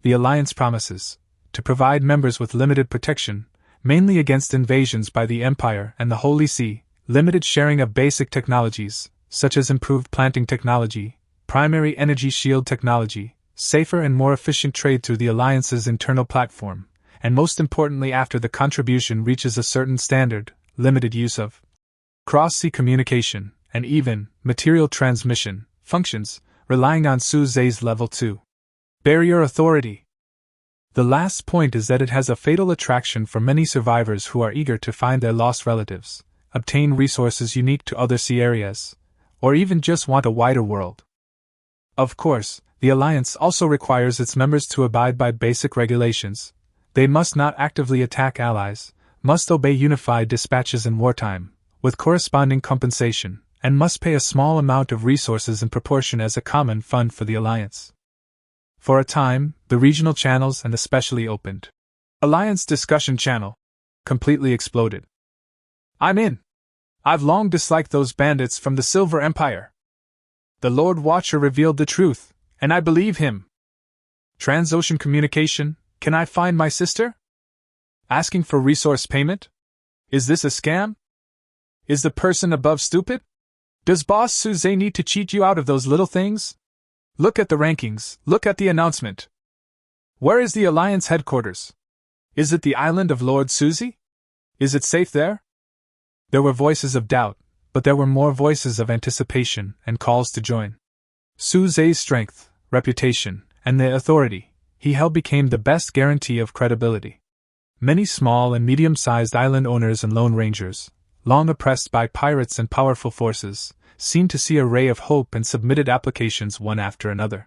The alliance promises to provide members with limited protection, mainly against invasions by the Empire and the Holy See, limited sharing of basic technologies, such as improved planting technology, primary energy shield technology, safer and more efficient trade through the alliance's internal platform, and most importantly, after the contribution reaches a certain standard, limited use of cross-sea communication, and even material transmission functions, relying on Suze's Level 2 barrier authority. The last point is that it has a fatal attraction for many survivors who are eager to find their lost relatives, obtain resources unique to other sea areas, or even just want a wider world. Of course, the Alliance also requires its members to abide by basic regulations. They must not actively attack allies, must obey unified dispatches in wartime, with corresponding compensation, and must pay a small amount of resources in proportion as a common fund for the Alliance. For a time, the regional channels and the specially opened Alliance discussion channel completely exploded. I'm in. I've long disliked those bandits from the Silver Empire. The Lord Watcher revealed the truth, and I believe him. Transocean communication, can I find my sister? Asking for resource payment? Is this a scam? Is the person above stupid? Does Boss Suze need to cheat you out of those little things? Look at the rankings, look at the announcement. Where is the Alliance headquarters? Is it the island of Lord Suzy? Is it safe there? There were voices of doubt, but there were more voices of anticipation and calls to join. Suze's strength, reputation, and the authority he held became the best guarantee of credibility. Many small and medium-sized island owners and lone rangers, long oppressed by pirates and powerful forces, seemed to see a ray of hope and submitted applications one after another.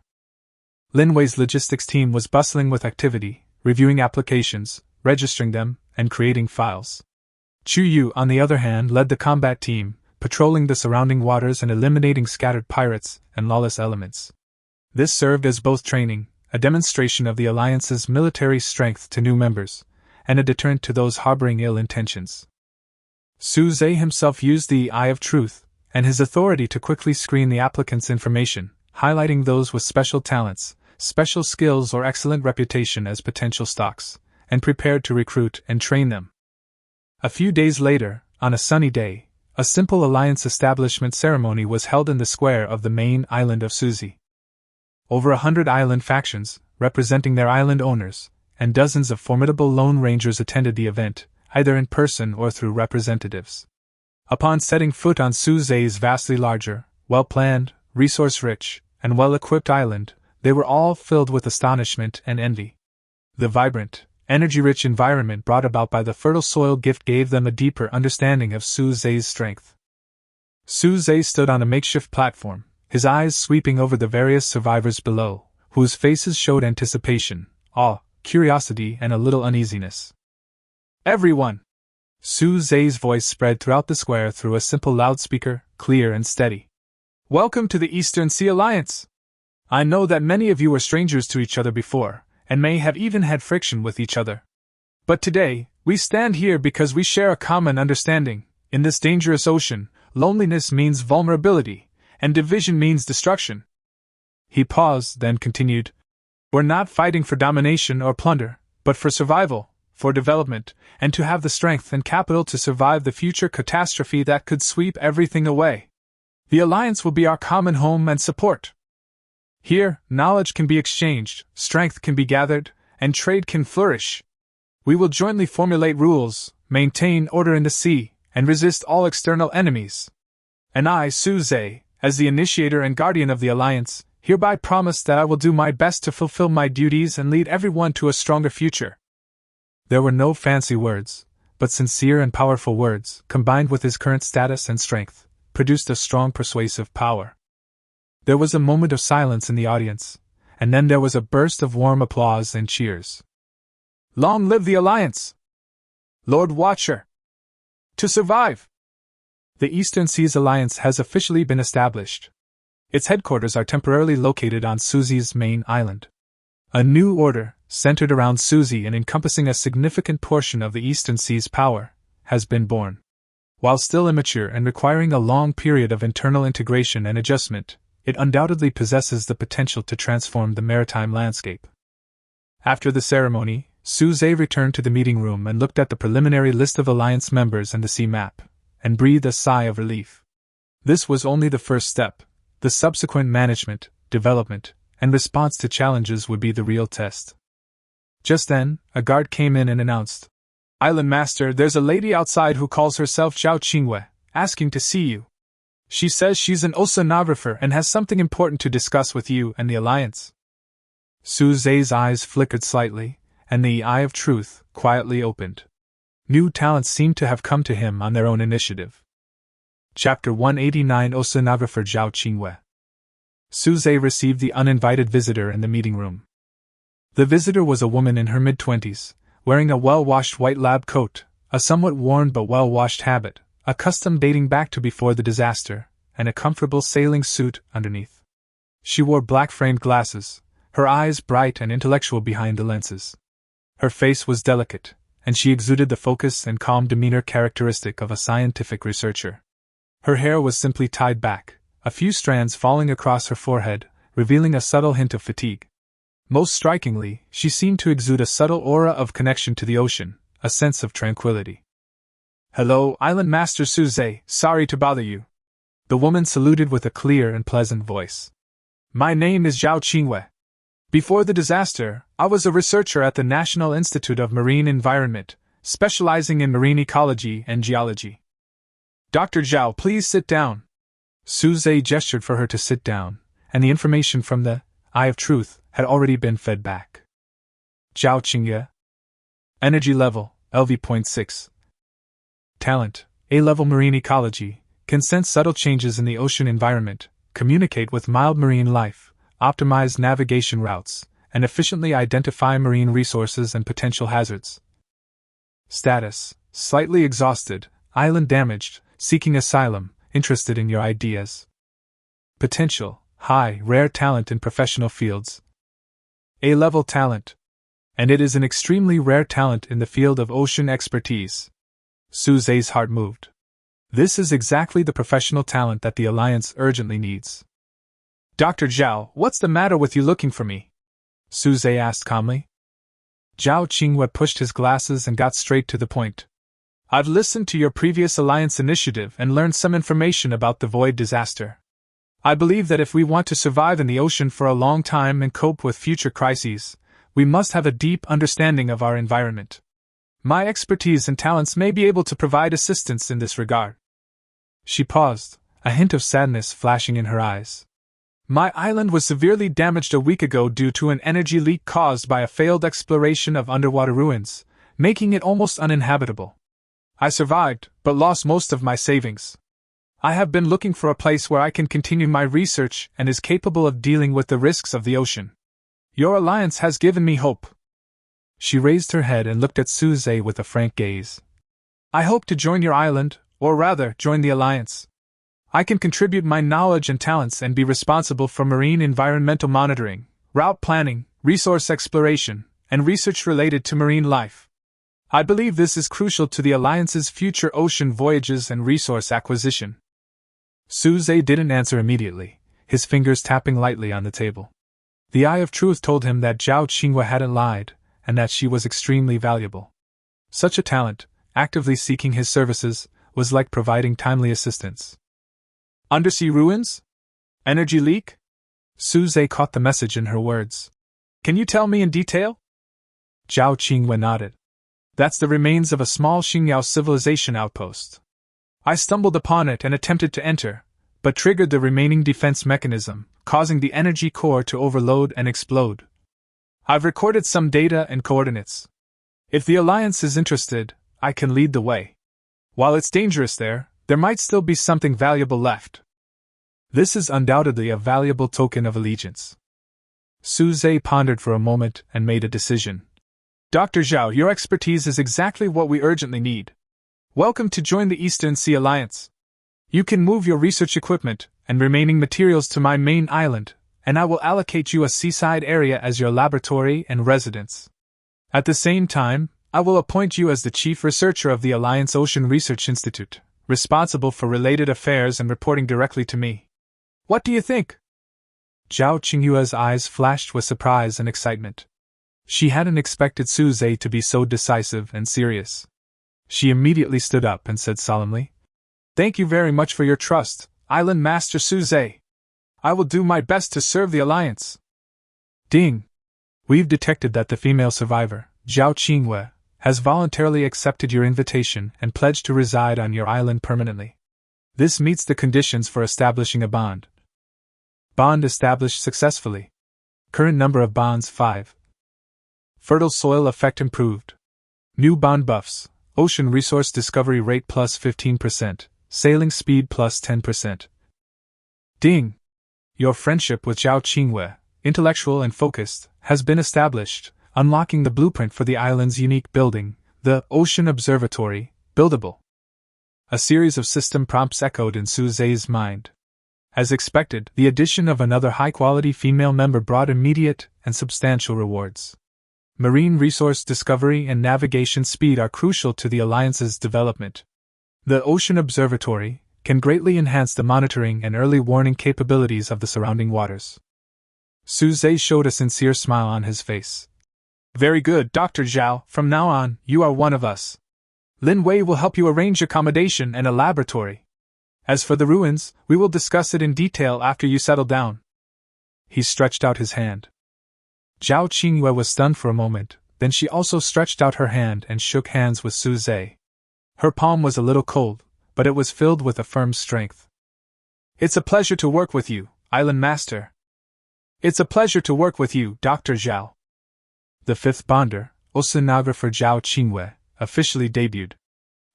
Linway's logistics team was bustling with activity, reviewing applications, registering them, and creating files. Chuyu, on the other hand, led the combat team, patrolling the surrounding waters and eliminating scattered pirates and lawless elements. This served as both training, a demonstration of the Alliance's military strength to new members, and a deterrent to those harboring ill intentions. Suze himself used the Eye of Truth and his authority to quickly screen the applicants' information, highlighting those with special talents, special skills, or excellent reputation as potential stocks, and prepared to recruit and train them. A few days later, on a sunny day, a simple Alliance establishment ceremony was held in the square of the main island of Suzy. Over 100 island factions, representing their island owners, and dozens of formidable Lone Rangers attended the event, either in person or through representatives. Upon setting foot on Suze's vastly larger, well-planned, resource-rich, and well-equipped island, they were all filled with astonishment and envy. The vibrant, energy-rich environment brought about by the fertile soil gift gave them a deeper understanding of Suze's strength. Suze stood on a makeshift platform, his eyes sweeping over the various survivors below, whose faces showed anticipation, awe, curiosity, and a little uneasiness. Everyone! Suze's voice spread throughout the square through a simple loudspeaker, clear and steady. Welcome to the Eastern Sea Alliance! I know that many of you were strangers to each other before, and may have even had friction with each other. But today, we stand here because we share a common understanding. In this dangerous ocean, loneliness means vulnerability, and division means destruction. He paused, then continued, We're not fighting for domination or plunder, but for survival, for development, and to have the strength and capital to survive the future catastrophe that could sweep everything away. The Alliance will be our common home and support. Here, knowledge can be exchanged, strength can be gathered, and trade can flourish. We will jointly formulate rules, maintain order in the sea, and resist all external enemies. And I, Suze, as the initiator and guardian of the Alliance, hereby promise that I will do my best to fulfill my duties and lead everyone to a stronger future. There were no fancy words, but sincere and powerful words, combined with his current status and strength, produced a strong persuasive power. There was a moment of silence in the audience, and then there was a burst of warm applause and cheers. Long live the Alliance! Lord Watcher! To survive! The Eastern Seas Alliance has officially been established. Its headquarters are temporarily located on Suzy's main island. A new order, centered around Suzy and encompassing a significant portion of the Eastern Sea's power, has been born. While still immature and requiring a long period of internal integration and adjustment, it undoubtedly possesses the potential to transform the maritime landscape. After the ceremony, Suze returned to the meeting room and looked at the preliminary list of Alliance members and the sea map, and breathed a sigh of relief. This was only the first step. The subsequent management, development, and response to challenges would be the real test. Just then, a guard came in and announced, Island Master, there's a lady outside who calls herself Zhao Qingwei, asking to see you. She says she's an oceanographer and has something important to discuss with you and the Alliance. Suze's eyes flickered slightly, and the Eye of Truth quietly opened. New talents seemed to have come to him on their own initiative. Chapter 189 Oceanographer Zhao Qingwei. Suze received the uninvited visitor in the meeting room. The visitor was a woman in her mid-20s, wearing a well-washed white lab coat, a somewhat worn but well-washed habit, a custom dating back to before the disaster, and a comfortable sailing suit underneath. She wore black-framed glasses, her eyes bright and intellectual behind the lenses. Her face was delicate, and she exuded the focus and calm demeanor characteristic of a scientific researcher. Her hair was simply tied back, a few strands falling across her forehead, revealing a subtle hint of fatigue. Most strikingly, she seemed to exude a subtle aura of connection to the ocean, a sense of tranquility. "Hello, Island Master Suze, sorry to bother you." The woman saluted with a clear and pleasant voice. "My name is Zhao Qingwei. Before the disaster, I was a researcher at the National Institute of Marine Environment, specializing in marine ecology and geology." "Dr. Zhao, please sit down." Suze gestured for her to sit down, and the information from the Eye of Truth had already been fed back. Zhao Qingye. Energy level, LV.6. Talent, A-level marine ecology, can sense subtle changes in the ocean environment, communicate with mild marine life, optimize navigation routes, and efficiently identify marine resources and potential hazards. Status, slightly exhausted, island damaged, seeking asylum, interested in your ideas. Potential, high, rare talent in professional fields. A-level talent. And it is an extremely rare talent in the field of ocean expertise. Suze's heart moved. This is exactly the professional talent that the Alliance urgently needs. "Dr. Zhao, what's the matter with you looking for me?" Suze asked calmly. Zhao Qingwei pushed his glasses and got straight to the point. "I've listened to your previous Alliance initiative and learned some information about the Void disaster. I believe that if we want to survive in the ocean for a long time and cope with future crises, we must have a deep understanding of our environment. My expertise and talents may be able to provide assistance in this regard." She paused, a hint of sadness flashing in her eyes. "My island was severely damaged a week ago due to an energy leak caused by a failed exploration of underwater ruins, making it almost uninhabitable. I survived, but lost most of my savings. I have been looking for a place where I can continue my research and is capable of dealing with the risks of the ocean. Your alliance has given me hope." She raised her head and looked at Suze with a frank gaze. "I hope to join your island, or rather, join the Alliance. I can contribute my knowledge and talents and be responsible for marine environmental monitoring, route planning, resource exploration, and research related to marine life. I believe this is crucial to the Alliance's future ocean voyages and resource acquisition." Suze didn't answer immediately, his fingers tapping lightly on the table. The Eye of Truth told him that Zhao Qingwei hadn't lied, and that she was extremely valuable. Such a talent, actively seeking his services, was like providing timely assistance. "Undersea ruins? Energy leak?" Suze caught the message in her words. "Can you tell me in detail?" Zhao Qingwei nodded. "That's the remains of a small Xingyao civilization outpost. I stumbled upon it and attempted to enter, but triggered the remaining defense mechanism, causing the energy core to overload and explode. I've recorded some data and coordinates. If the Alliance is interested, I can lead the way. While it's dangerous there might still be something valuable left. This is undoubtedly a valuable token of allegiance." Suze pondered for a moment and made a decision. "Dr. Zhao, your expertise is exactly what we urgently need. Welcome to join the Eastern Sea Alliance. You can move your research equipment and remaining materials to my main island, and I will allocate you a seaside area as your laboratory and residence. At the same time, I will appoint you as the chief researcher of the Alliance Ocean Research Institute, responsible for related affairs and reporting directly to me. What do you think?" Zhao Qingyue's eyes flashed with surprise and excitement. She hadn't expected Suze to be so decisive and serious. She immediately stood up and said solemnly, "Thank you very much for your trust, Island Master Suze. I will do my best to serve the Alliance." Ding! We've detected that the female survivor, Zhao Qingwei, has voluntarily accepted your invitation and pledged to reside on your island permanently. This meets the conditions for establishing a bond. Bond established successfully. Current number of bonds 5. Fertile soil effect improved. New bond buffs: ocean resource discovery rate plus 15%, sailing speed plus 10%. Ding! Your friendship with Zhao Qingwei, intellectual and focused, has been established, unlocking the blueprint for the island's unique building, the Ocean Observatory, buildable. A series of system prompts echoed in Suze's mind. As expected, the addition of another high-quality female member brought immediate and substantial rewards. Marine resource discovery and navigation speed are crucial to the Alliance's development. The Ocean Observatory can greatly enhance the monitoring and early warning capabilities of the surrounding waters. Suze showed a sincere smile on his face. Very good, Dr. Zhao. From now on, you are one of us. Lin Wei will help you arrange accommodation and a laboratory. As for the ruins, we will discuss it in detail after you settle down. He stretched out his hand. Zhao Qingyue was stunned for a moment, then she also stretched out her hand and shook hands with Suze. Her palm was a little cold, but it was filled with a firm strength. It's a pleasure to work with you, Island Master. It's a pleasure to work with you, Dr. Zhao. The fifth bonder, oceanographer Zhao Qingyue, officially debuted.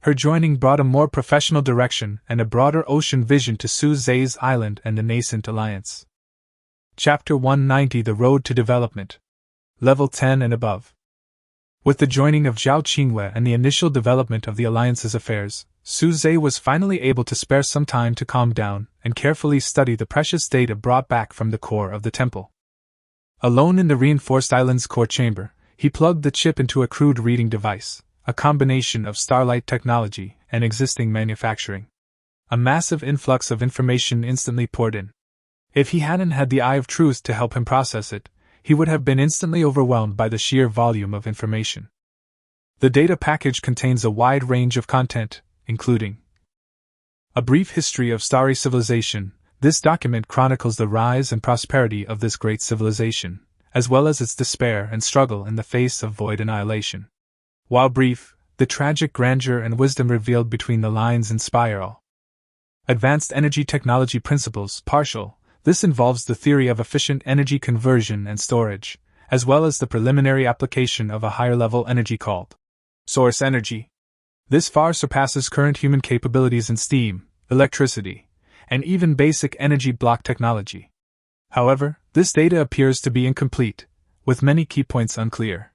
Her joining brought a more professional direction and a broader ocean vision to Suze's island and the nascent alliance. Chapter 190: The Road to Development. Level 10 and above. With the joining of Zhao Qingyue and the initial development of the Alliance's affairs, Suze was finally able to spare some time to calm down and carefully study the precious data brought back from the core of the temple. Alone in the reinforced island's core chamber, he plugged the chip into a crude reading device, a combination of Starlight technology and existing manufacturing. A massive influx of information instantly poured in. If he hadn't had the Eye of Truth to help him process it, he would have been instantly overwhelmed by the sheer volume of information. The data package contains a wide range of content, including a brief history of starry civilization. This document chronicles the rise and prosperity of this great civilization, as well as its despair and struggle in the face of void annihilation. While brief, the tragic grandeur and wisdom revealed between the lines inspire awe. Advanced Energy Technology Principles, partial. This involves the theory of efficient energy conversion and storage, as well as the preliminary application of a higher-level energy called source energy. This far surpasses current human capabilities in steam, electricity, and even basic energy block technology. However, this data appears to be incomplete, with many key points unclear.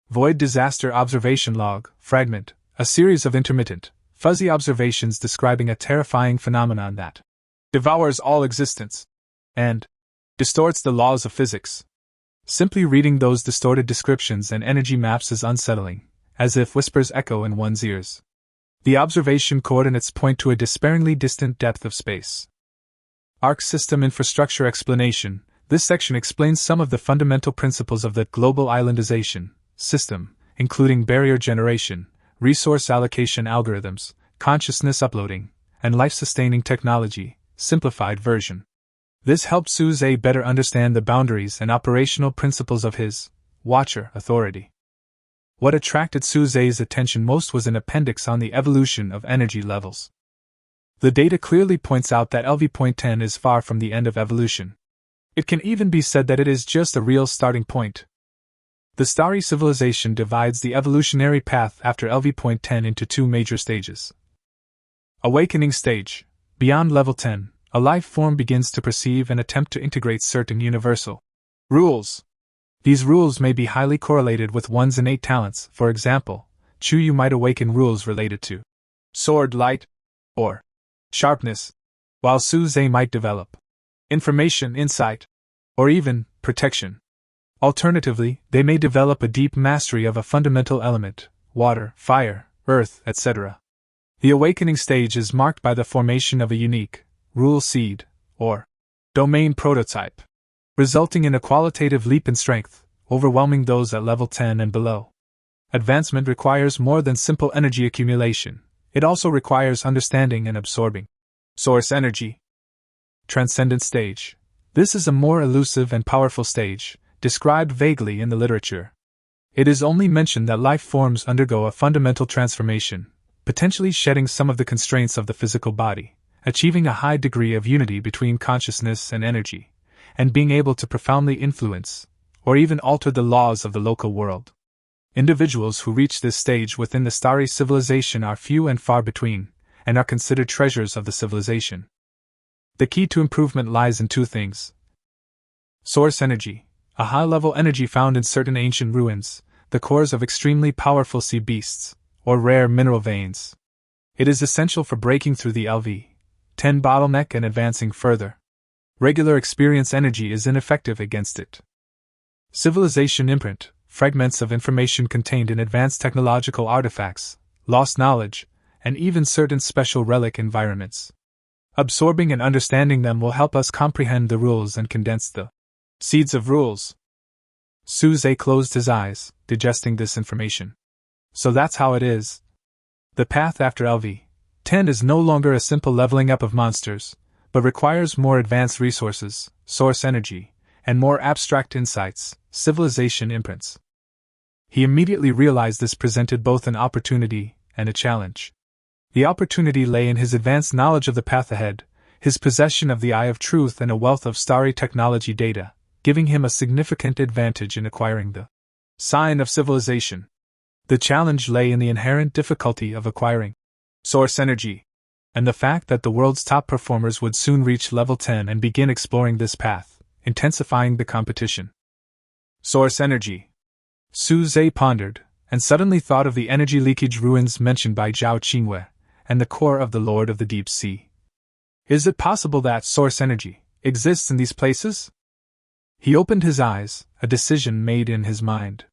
Void Disaster Observation Log, Fragment, a series of intermittent, fuzzy observations describing a terrifying phenomenon that devours all existence and distorts the laws of physics. Simply reading those distorted descriptions and energy maps is unsettling, as if whispers echo in one's ears. The observation coordinates point to a despairingly distant depth of space. Arc System Infrastructure Explanation. This section explains some of the fundamental principles of the global islandization system, including barrier generation, resource allocation algorithms, consciousness uploading, and life-sustaining technology. Simplified version. This helps Suze better understand the boundaries and operational principles of his Watcher authority. What attracted Suze's attention most was an appendix on the evolution of energy levels. The data clearly points out that LV.10 is far from the end of evolution. It can even be said that it is just a real starting point. The starry civilization divides the evolutionary path after LV.10 into two major stages. Awakening stage. Beyond level 10, a life form begins to perceive and attempt to integrate certain universal rules. These rules may be highly correlated with one's innate talents. For example, Chuyu might awaken rules related to sword light or sharpness, while Suze might develop information insight or even protection. Alternatively, they may develop a deep mastery of a fundamental element, water, fire, earth, etc. The awakening stage is marked by the formation of a unique rule seed, or domain prototype, resulting in a qualitative leap in strength, overwhelming those at level 10 and below. Advancement requires more than simple energy accumulation, it also requires understanding and absorbing source energy. Transcendent stage. This is a more elusive and powerful stage, described vaguely in the literature. It is only mentioned that life forms undergo a fundamental transformation, potentially shedding some of the constraints of the physical body, achieving a high degree of unity between consciousness and energy, and being able to profoundly influence, or even alter the laws of the local world. Individuals who reach this stage within the starry civilization are few and far between, and are considered treasures of the civilization. The key to improvement lies in two things. Source energy, a high-level energy found in certain ancient ruins, the cores of extremely powerful sea beasts, or rare mineral veins. It is essential for breaking through the LV.10 bottleneck and advancing further. Regular experience energy is ineffective against it. Civilization imprint, fragments of information contained in advanced technological artifacts, lost knowledge, and even certain special relic environments. Absorbing and understanding them will help us comprehend the rules and condense the seeds of rules. Suze closed his eyes, digesting this information. So that's how it is. The path after LV-10 is no longer a simple leveling up of monsters, but requires more advanced resources, source energy, and more abstract insights, civilization imprints. He immediately realized this presented both an opportunity and a challenge. The opportunity lay in his advanced knowledge of the path ahead, his possession of the Eye of Truth and a wealth of starry technology data, giving him a significant advantage in acquiring the sign of civilization. The challenge lay in the inherent difficulty of acquiring source energy, and the fact that the world's top performers would soon reach level 10 and begin exploring this path, intensifying the competition. Source energy. Suze pondered, and suddenly thought of the energy leakage ruins mentioned by Zhao Qingwei, and the core of the Lord of the Deep Sea. Is it possible that source energy exists in these places? He opened his eyes, a decision made in his mind.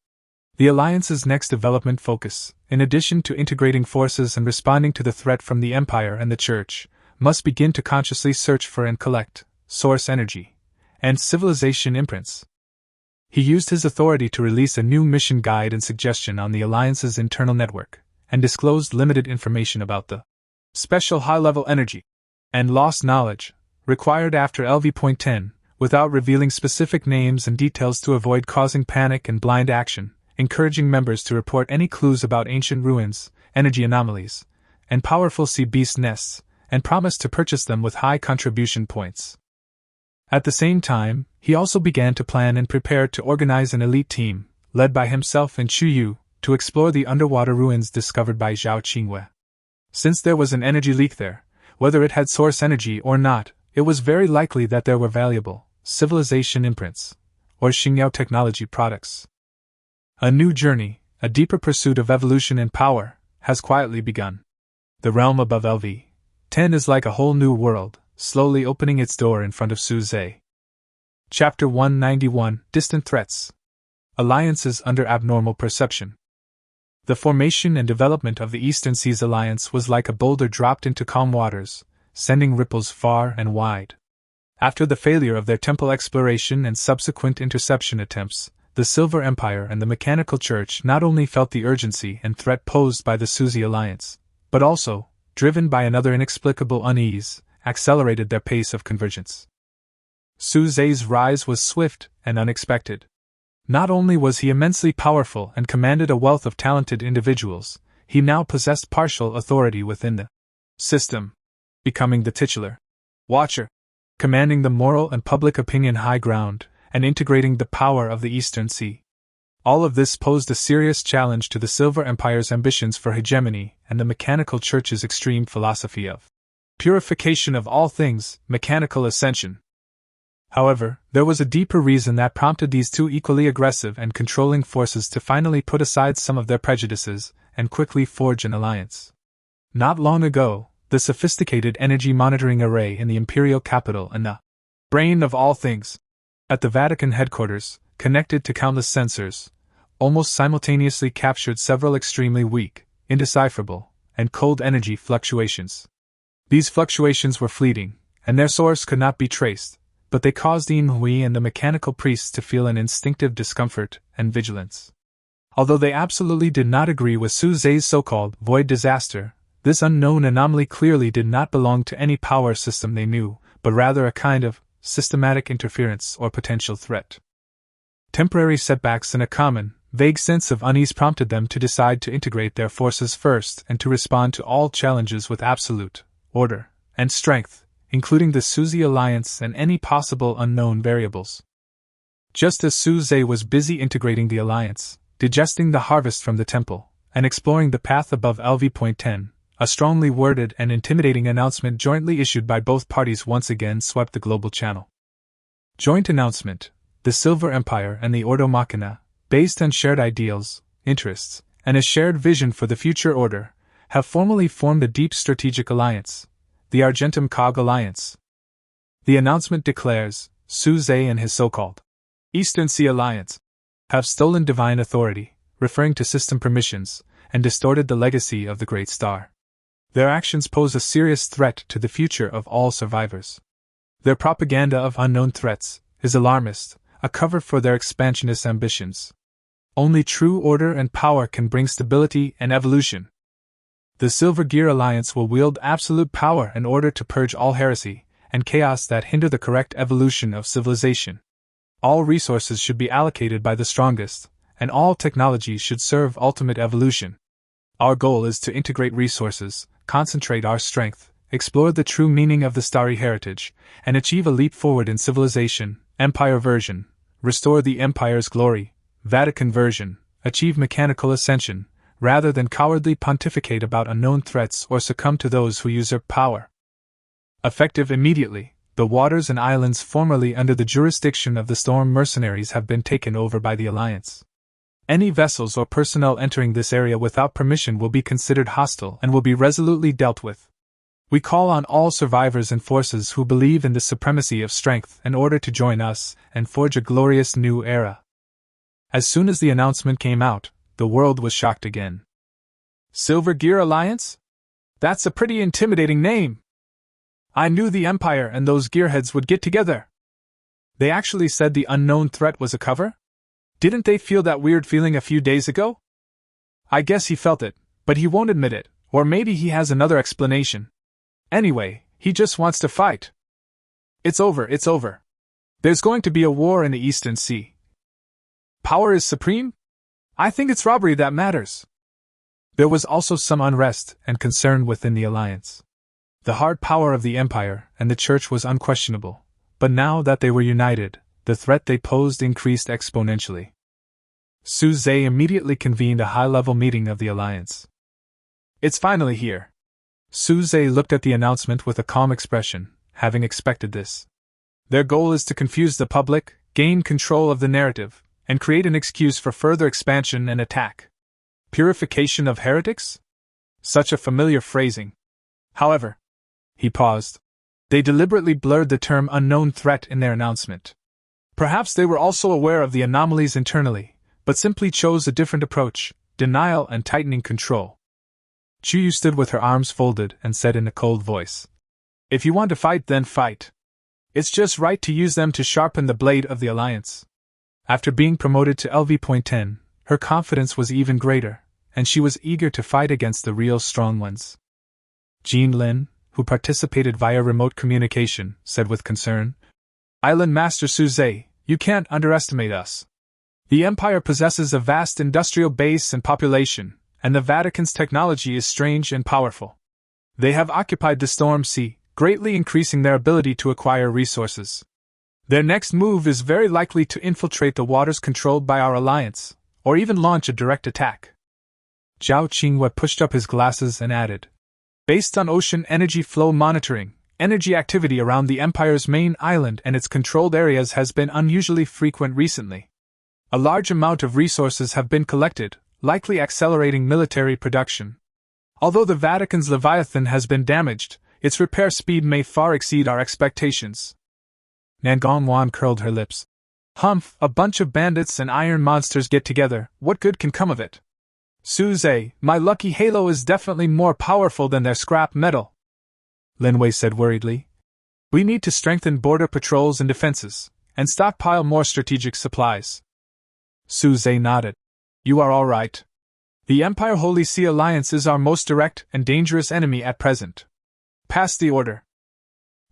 The Alliance's next development focus, in addition to integrating forces and responding to the threat from the Empire and the Church, must begin to consciously search for and collect source energy and civilization imprints. He used his authority to release a new mission guide and suggestion on the Alliance's internal network, and disclosed limited information about the special high-level energy and lost knowledge required after LV.10, without revealing specific names and details to avoid causing panic and blind action, encouraging members to report any clues about ancient ruins, energy anomalies, and powerful sea beast nests, and promised to purchase them with high contribution points. At the same time, he also began to plan and prepare to organize an elite team, led by himself and Chu Yu, to explore the underwater ruins discovered by Zhao Qingwei. Since there was an energy leak there, whether it had source energy or not, it was very likely that there were valuable civilization imprints, or Xingyao technology products. A new journey, a deeper pursuit of evolution and power, has quietly begun. The realm above LV-10 is like a whole new world, slowly opening its door in front of Suze. Chapter 191, Distant Threats. Alliances under abnormal perception. The formation and development of the Eastern Seas Alliance was like a boulder dropped into calm waters, sending ripples far and wide. After the failure of their temple exploration and subsequent interception attempts, the Silver Empire and the Mechanical Church not only felt the urgency and threat posed by the Suzy Alliance, but also, driven by another inexplicable unease, accelerated their pace of convergence. Suze's rise was swift and unexpected. Not only was he immensely powerful and commanded a wealth of talented individuals, he now possessed partial authority within the system, becoming the titular Watcher, commanding the moral and public opinion high ground, and integrating the power of the Eastern Sea. All of this posed a serious challenge to the Silver Empire's ambitions for hegemony and the Mechanical Church's extreme philosophy of purification of all things, mechanical ascension. However, there was a deeper reason that prompted these two equally aggressive and controlling forces to finally put aside some of their prejudices and quickly forge an alliance. Not long ago, the sophisticated energy monitoring array in the imperial capital and the brain of all things at the Vatican headquarters, connected to countless sensors, almost simultaneously captured several extremely weak, indecipherable, and cold energy fluctuations. These fluctuations were fleeting, and their source could not be traced, but they caused Yin Hui and the mechanical priests to feel an instinctive discomfort and vigilance. Although they absolutely did not agree with Suze's so-called void disaster, this unknown anomaly clearly did not belong to any power system they knew, but rather a kind of systematic interference or potential threat. Temporary setbacks and a common, vague sense of unease prompted them to decide to integrate their forces first and to respond to all challenges with absolute order and strength, including the Suzy Alliance and any possible unknown variables. Just as Suze was busy integrating the alliance, digesting the harvest from the temple, and exploring the path above LV.10, a strongly worded and intimidating announcement jointly issued by both parties once again swept the global channel. Joint announcement: the Silver Empire and the Ordo Machina, based on shared ideals, interests, and a shared vision for the future order, have formally formed a deep strategic alliance, the Argentum Cog Alliance. The announcement declares, Suze and his so-called Eastern Sea Alliance have stolen divine authority, referring to system permissions, and distorted the legacy of the Great Star. Their actions pose a serious threat to the future of all survivors. Their propaganda of unknown threats is alarmist, a cover for their expansionist ambitions. Only true order and power can bring stability and evolution. The Silver Gear Alliance will wield absolute power in order to purge all heresy and chaos that hinder the correct evolution of civilization. All resources should be allocated by the strongest, and all technology should serve ultimate evolution. Our goal is to integrate resources, concentrate our strength, explore the true meaning of the starry heritage, and achieve a leap forward in civilization, Empire version, restore the Empire's glory, Vatican version, achieve mechanical ascension, rather than cowardly pontificate about unknown threats or succumb to those who usurp power. Effective immediately, the waters and islands formerly under the jurisdiction of the Storm mercenaries have been taken over by the Alliance. Any vessels or personnel entering this area without permission will be considered hostile and will be resolutely dealt with. We call on all survivors and forces who believe in the supremacy of strength in order to join us and forge a glorious new era. As soon as the announcement came out, the world was shocked again. Silver Gear Alliance? That's a pretty intimidating name. I knew the Empire and those gearheads would get together. They actually said the unknown threat was a cover? Didn't they feel that weird feeling a few days ago? I guess he felt it, but he won't admit it, or maybe he has another explanation. Anyway, he just wants to fight. It's over, it's over. There's going to be a war in the Eastern Sea. Power is supreme? I think it's robbery that matters. There was also some unrest and concern within the Alliance. The hard power of the Empire and the Church was unquestionable, but now that they were united, the threat they posed increased exponentially. Suze immediately convened a high-level meeting of the Alliance. It's finally here. Suze looked at the announcement with a calm expression, having expected this. Their goal is to confuse the public, gain control of the narrative, and create an excuse for further expansion and attack. Purification of heretics? Such a familiar phrasing. However, he paused. They deliberately blurred the term unknown threat in their announcement. Perhaps they were also aware of the anomalies internally, but simply chose a different approach, denial and tightening control. Chuyu stood with her arms folded and said in a cold voice, "If you want to fight, then fight. It's just right to use them to sharpen the blade of the Alliance." After being promoted to LV.10, her confidence was even greater, and she was eager to fight against the real strong ones. Jean Lin, who participated via remote communication, said with concern, "Island Master Suze, you can't underestimate us. The Empire possesses a vast industrial base and population, and the Vatican's technology is strange and powerful. They have occupied the Storm Sea, greatly increasing their ability to acquire resources. Their next move is very likely to infiltrate the waters controlled by our alliance, or even launch a direct attack." Zhao Qinghua pushed up his glasses and added, "Based on ocean energy flow monitoring, energy activity around the Empire's main island and its controlled areas has been unusually frequent recently. A large amount of resources have been collected, likely accelerating military production. Although the Vatican's Leviathan has been damaged, its repair speed may far exceed our expectations." Nangongwan curled her lips. "Humph, a bunch of bandits and iron monsters get together, what good can come of it? Suze, my lucky halo is definitely more powerful than their scrap metal." Lin Wei said worriedly. "We need to strengthen border patrols and defenses, and stockpile more strategic supplies." Suze nodded. "You are all right. The Empire Holy See Alliance is our most direct and dangerous enemy at present. Pass the order.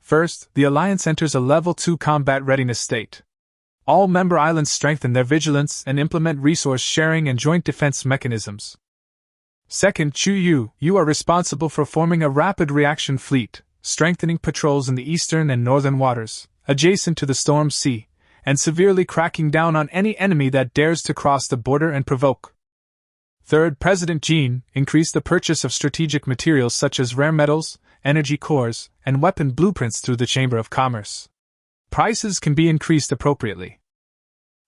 First, the Alliance enters a Level 2 combat readiness state. All member islands strengthen their vigilance and implement resource sharing and joint defense mechanisms. Second, Chuyu, you are responsible for forming a rapid reaction fleet, strengthening patrols in the eastern and northern waters, adjacent to the Storm Sea, and severely cracking down on any enemy that dares to cross the border and provoke. Third, President Jean, increase the purchase of strategic materials such as rare metals, energy cores, and weapon blueprints through the Chamber of Commerce. Prices can be increased appropriately.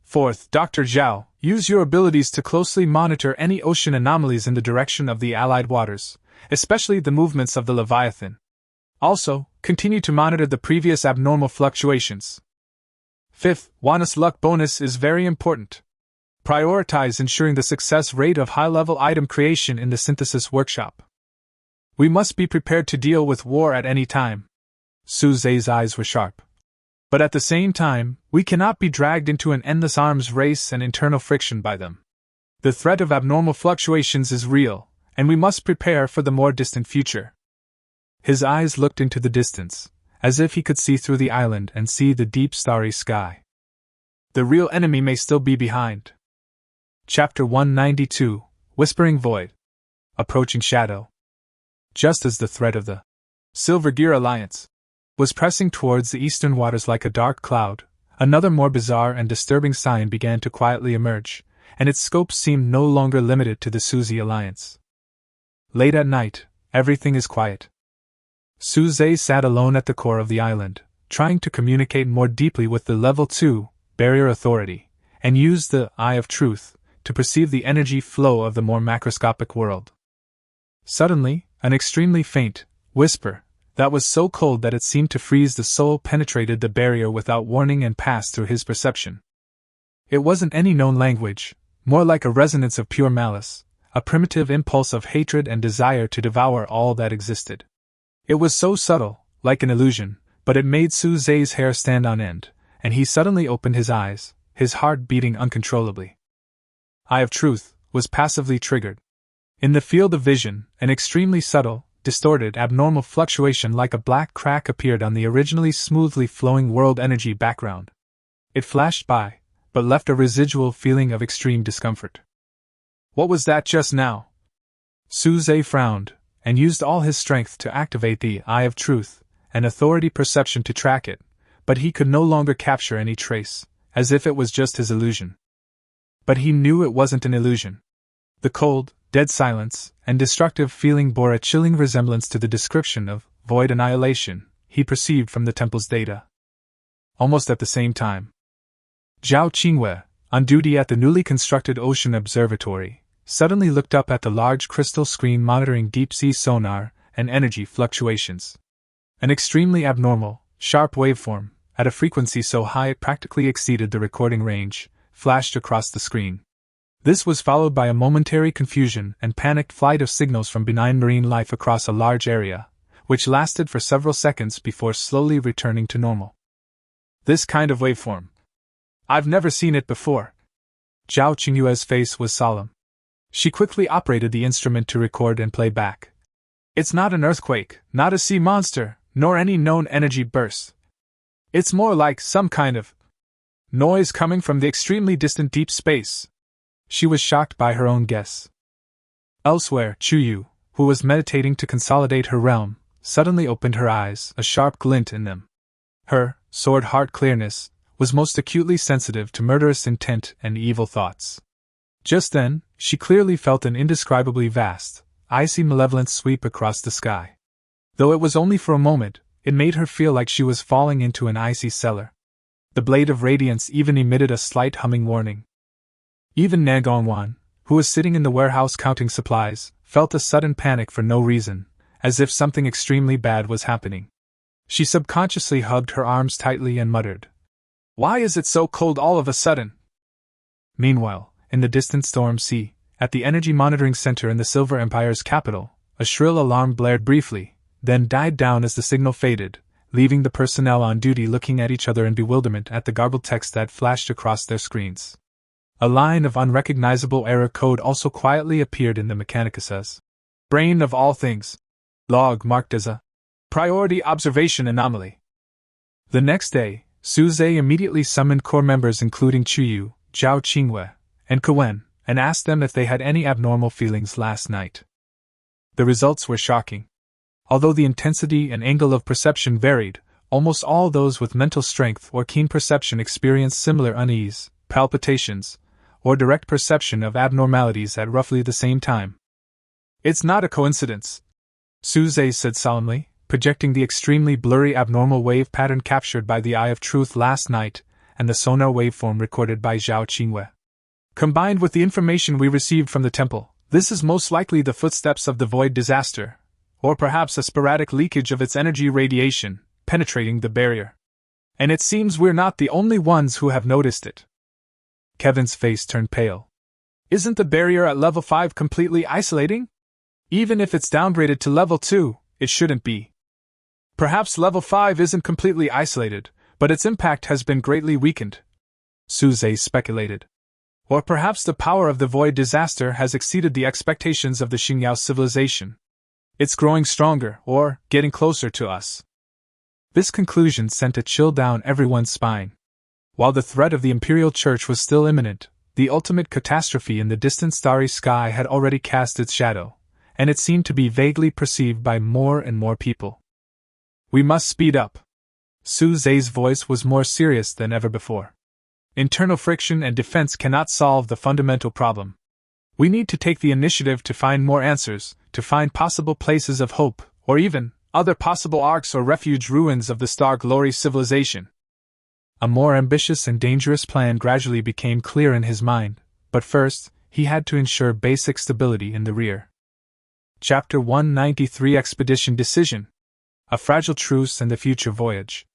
Fourth, Dr. Zhao, use your abilities to closely monitor any ocean anomalies in the direction of the Allied waters, especially the movements of the Leviathan. Also, continue to monitor the previous abnormal fluctuations. Fifth, Juana's luck bonus is very important. Prioritize ensuring the success rate of high-level item creation in the synthesis workshop. We must be prepared to deal with war at any time. Su Zhe's eyes were sharp. But at the same time, we cannot be dragged into an endless arms race and internal friction by them. The threat of abnormal fluctuations is real, and we must prepare for the more distant future. His eyes looked into the distance, as if he could see through the island and see the deep starry sky. The real enemy may still be behind. Chapter 192, Whispering Void. Approaching Shadow. Just as the threat of the Silver Gear Alliance was pressing towards the eastern waters like a dark cloud, another more bizarre and disturbing sign began to quietly emerge, and its scope seemed no longer limited to the Suzy Alliance. Late at night, everything is quiet. Su Zhe sat alone at the core of the island, trying to communicate more deeply with the Level 2 Barrier Authority, and used the Eye of Truth to perceive the energy flow of the more macroscopic world. Suddenly, an extremely faint whisper that was so cold that it seemed to freeze the soul penetrated the barrier without warning and passed through his perception. It wasn't any known language, more like a resonance of pure malice, a primitive impulse of hatred and desire to devour all that existed. It was so subtle, like an illusion, but it made Su Zhe's hair stand on end, and he suddenly opened his eyes, his heart beating uncontrollably. Eye of Truth was passively triggered. In the field of vision, an extremely subtle, distorted, abnormal fluctuation like a black crack appeared on the originally smoothly flowing world energy background. It flashed by, but left a residual feeling of extreme discomfort. What was that just now? Su Zhe frowned, and used all his strength to activate the Eye of Truth and authority perception to track it, but he could no longer capture any trace, as if it was just his illusion. But he knew it wasn't an illusion. The cold, dead silence and destructive feeling bore a chilling resemblance to the description of void annihilation he perceived from the temple's data. Almost at the same time, Zhao Qingwei, on duty at the newly constructed Ocean Observatory, suddenly looked up at the large crystal screen monitoring deep-sea sonar and energy fluctuations. An extremely abnormal, sharp waveform, at a frequency so high it practically exceeded the recording range, flashed across the screen. This was followed by a momentary confusion and panicked flight of signals from benign marine life across a large area, which lasted for several seconds before slowly returning to normal. This kind of waveform. I've never seen it before. Zhao Qingyue's face was solemn. She quickly operated the instrument to record and play back. It's not an earthquake, not a sea monster, nor any known energy burst. It's more like some kind of noise coming from the extremely distant deep space. She was shocked by her own guess. Elsewhere, Chuyu, who was meditating to consolidate her realm, suddenly opened her eyes, a sharp glint in them. Her sword heart clearness was most acutely sensitive to murderous intent and evil thoughts. Just then, she clearly felt an indescribably vast, icy malevolence sweep across the sky. Though it was only for a moment, it made her feel like she was falling into an icy cellar. The blade of radiance even emitted a slight humming warning. Even Nagongwan, who was sitting in the warehouse counting supplies, felt a sudden panic for no reason, as if something extremely bad was happening. She subconsciously hugged her arms tightly and muttered, "Why is it so cold all of a sudden?" Meanwhile, in the distant storm sea, at the energy monitoring center in the Silver Empire's capital, a shrill alarm blared briefly, then died down as the signal faded, leaving the personnel on duty looking at each other in bewilderment at the garbled text that flashed across their screens. A line of unrecognizable error code also quietly appeared in the Mechanicus's brain of all things. Log marked as a priority observation anomaly. The next day, Su Zhe immediately summoned core members including Chuyu, Zhao Qingwei, and Kuwen, and asked them if they had any abnormal feelings last night. The results were shocking. Although the intensity and angle of perception varied, almost all those with mental strength or keen perception experienced similar unease, palpitations, or direct perception of abnormalities at roughly the same time. "It's not a coincidence," Su Zhe said solemnly, projecting the extremely blurry abnormal wave pattern captured by the Eye of Truth last night and the sonar waveform recorded by Zhao Qingwei. "Combined with the information we received from the temple, this is most likely the footsteps of the void disaster, or perhaps a sporadic leakage of its energy radiation, penetrating the barrier. And it seems we're not the only ones who have noticed it." Kevin's face turned pale. Isn't the barrier at level 5 completely isolating? Even if it's downgraded to level 2, it shouldn't be. Perhaps level 5 isn't completely isolated, but its impact has been greatly weakened, Suze speculated. Or perhaps the power of the void disaster has exceeded the expectations of the Xingyao civilization. It's growing stronger, or getting closer to us. This conclusion sent a chill down everyone's spine. While the threat of the Imperial Church was still imminent, the ultimate catastrophe in the distant starry sky had already cast its shadow, and it seemed to be vaguely perceived by more and more people. We must speed up. Suze's voice was more serious than ever before. Internal friction and defense cannot solve the fundamental problem. We need to take the initiative to find more answers, to find possible places of hope, or even other possible arcs or refuge ruins of the Star Glory civilization. A more ambitious and dangerous plan gradually became clear in his mind, but first, he had to ensure basic stability in the rear. Chapter 193 Expedition Decision: A Fragile Truce and the Future Voyage.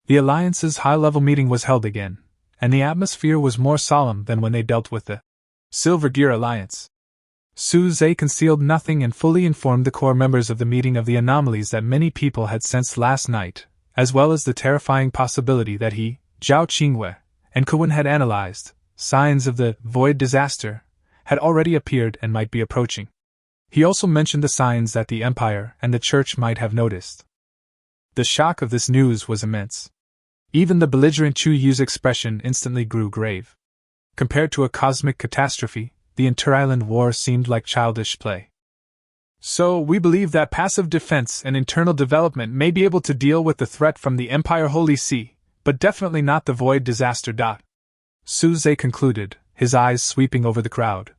The Alliance's high-level meeting was held again, and the atmosphere was more solemn than when they dealt with the Silver Gear Alliance. Suze concealed nothing and fully informed the core members of the meeting of the anomalies that many people had sensed last night, as well as the terrifying possibility that he, Zhao Qingwei, and Kowin had analyzed. Signs of the void disaster had already appeared and might be approaching. He also mentioned the signs that the Empire and the Church might have noticed. The shock of this news was immense. Even the belligerent Chu Yu's expression instantly grew grave. Compared to a cosmic catastrophe, the inter-island war seemed like childish play. So, we believe that passive defense and internal development may be able to deal with the threat from the Empire Holy See, but definitely not the void disaster. Suze concluded, his eyes sweeping over the crowd.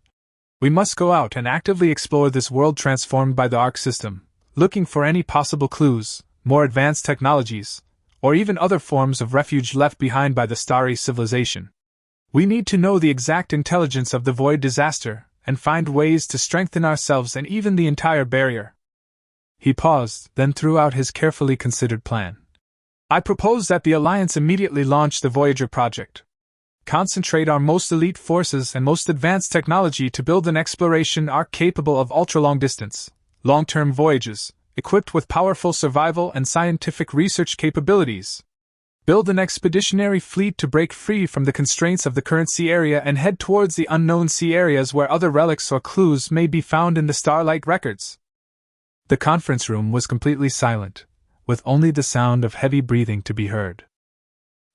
We must go out and actively explore this world transformed by the Arc system, looking for any possible clues, more advanced technologies, or even other forms of refuge left behind by the starry civilization. We need to know the exact intelligence of the void disaster, and find ways to strengthen ourselves and even the entire barrier. He paused, then threw out his carefully considered plan. I propose that the Alliance immediately launch the Voyager project. Concentrate our most elite forces and most advanced technology to build an exploration arc capable of ultra-long distance, long-term voyages, equipped with powerful survival and scientific research capabilities. Build an expeditionary fleet to break free from the constraints of the current sea area and head towards the unknown sea areas where other relics or clues may be found in the Starlight records. The conference room was completely silent, with only the sound of heavy breathing to be heard.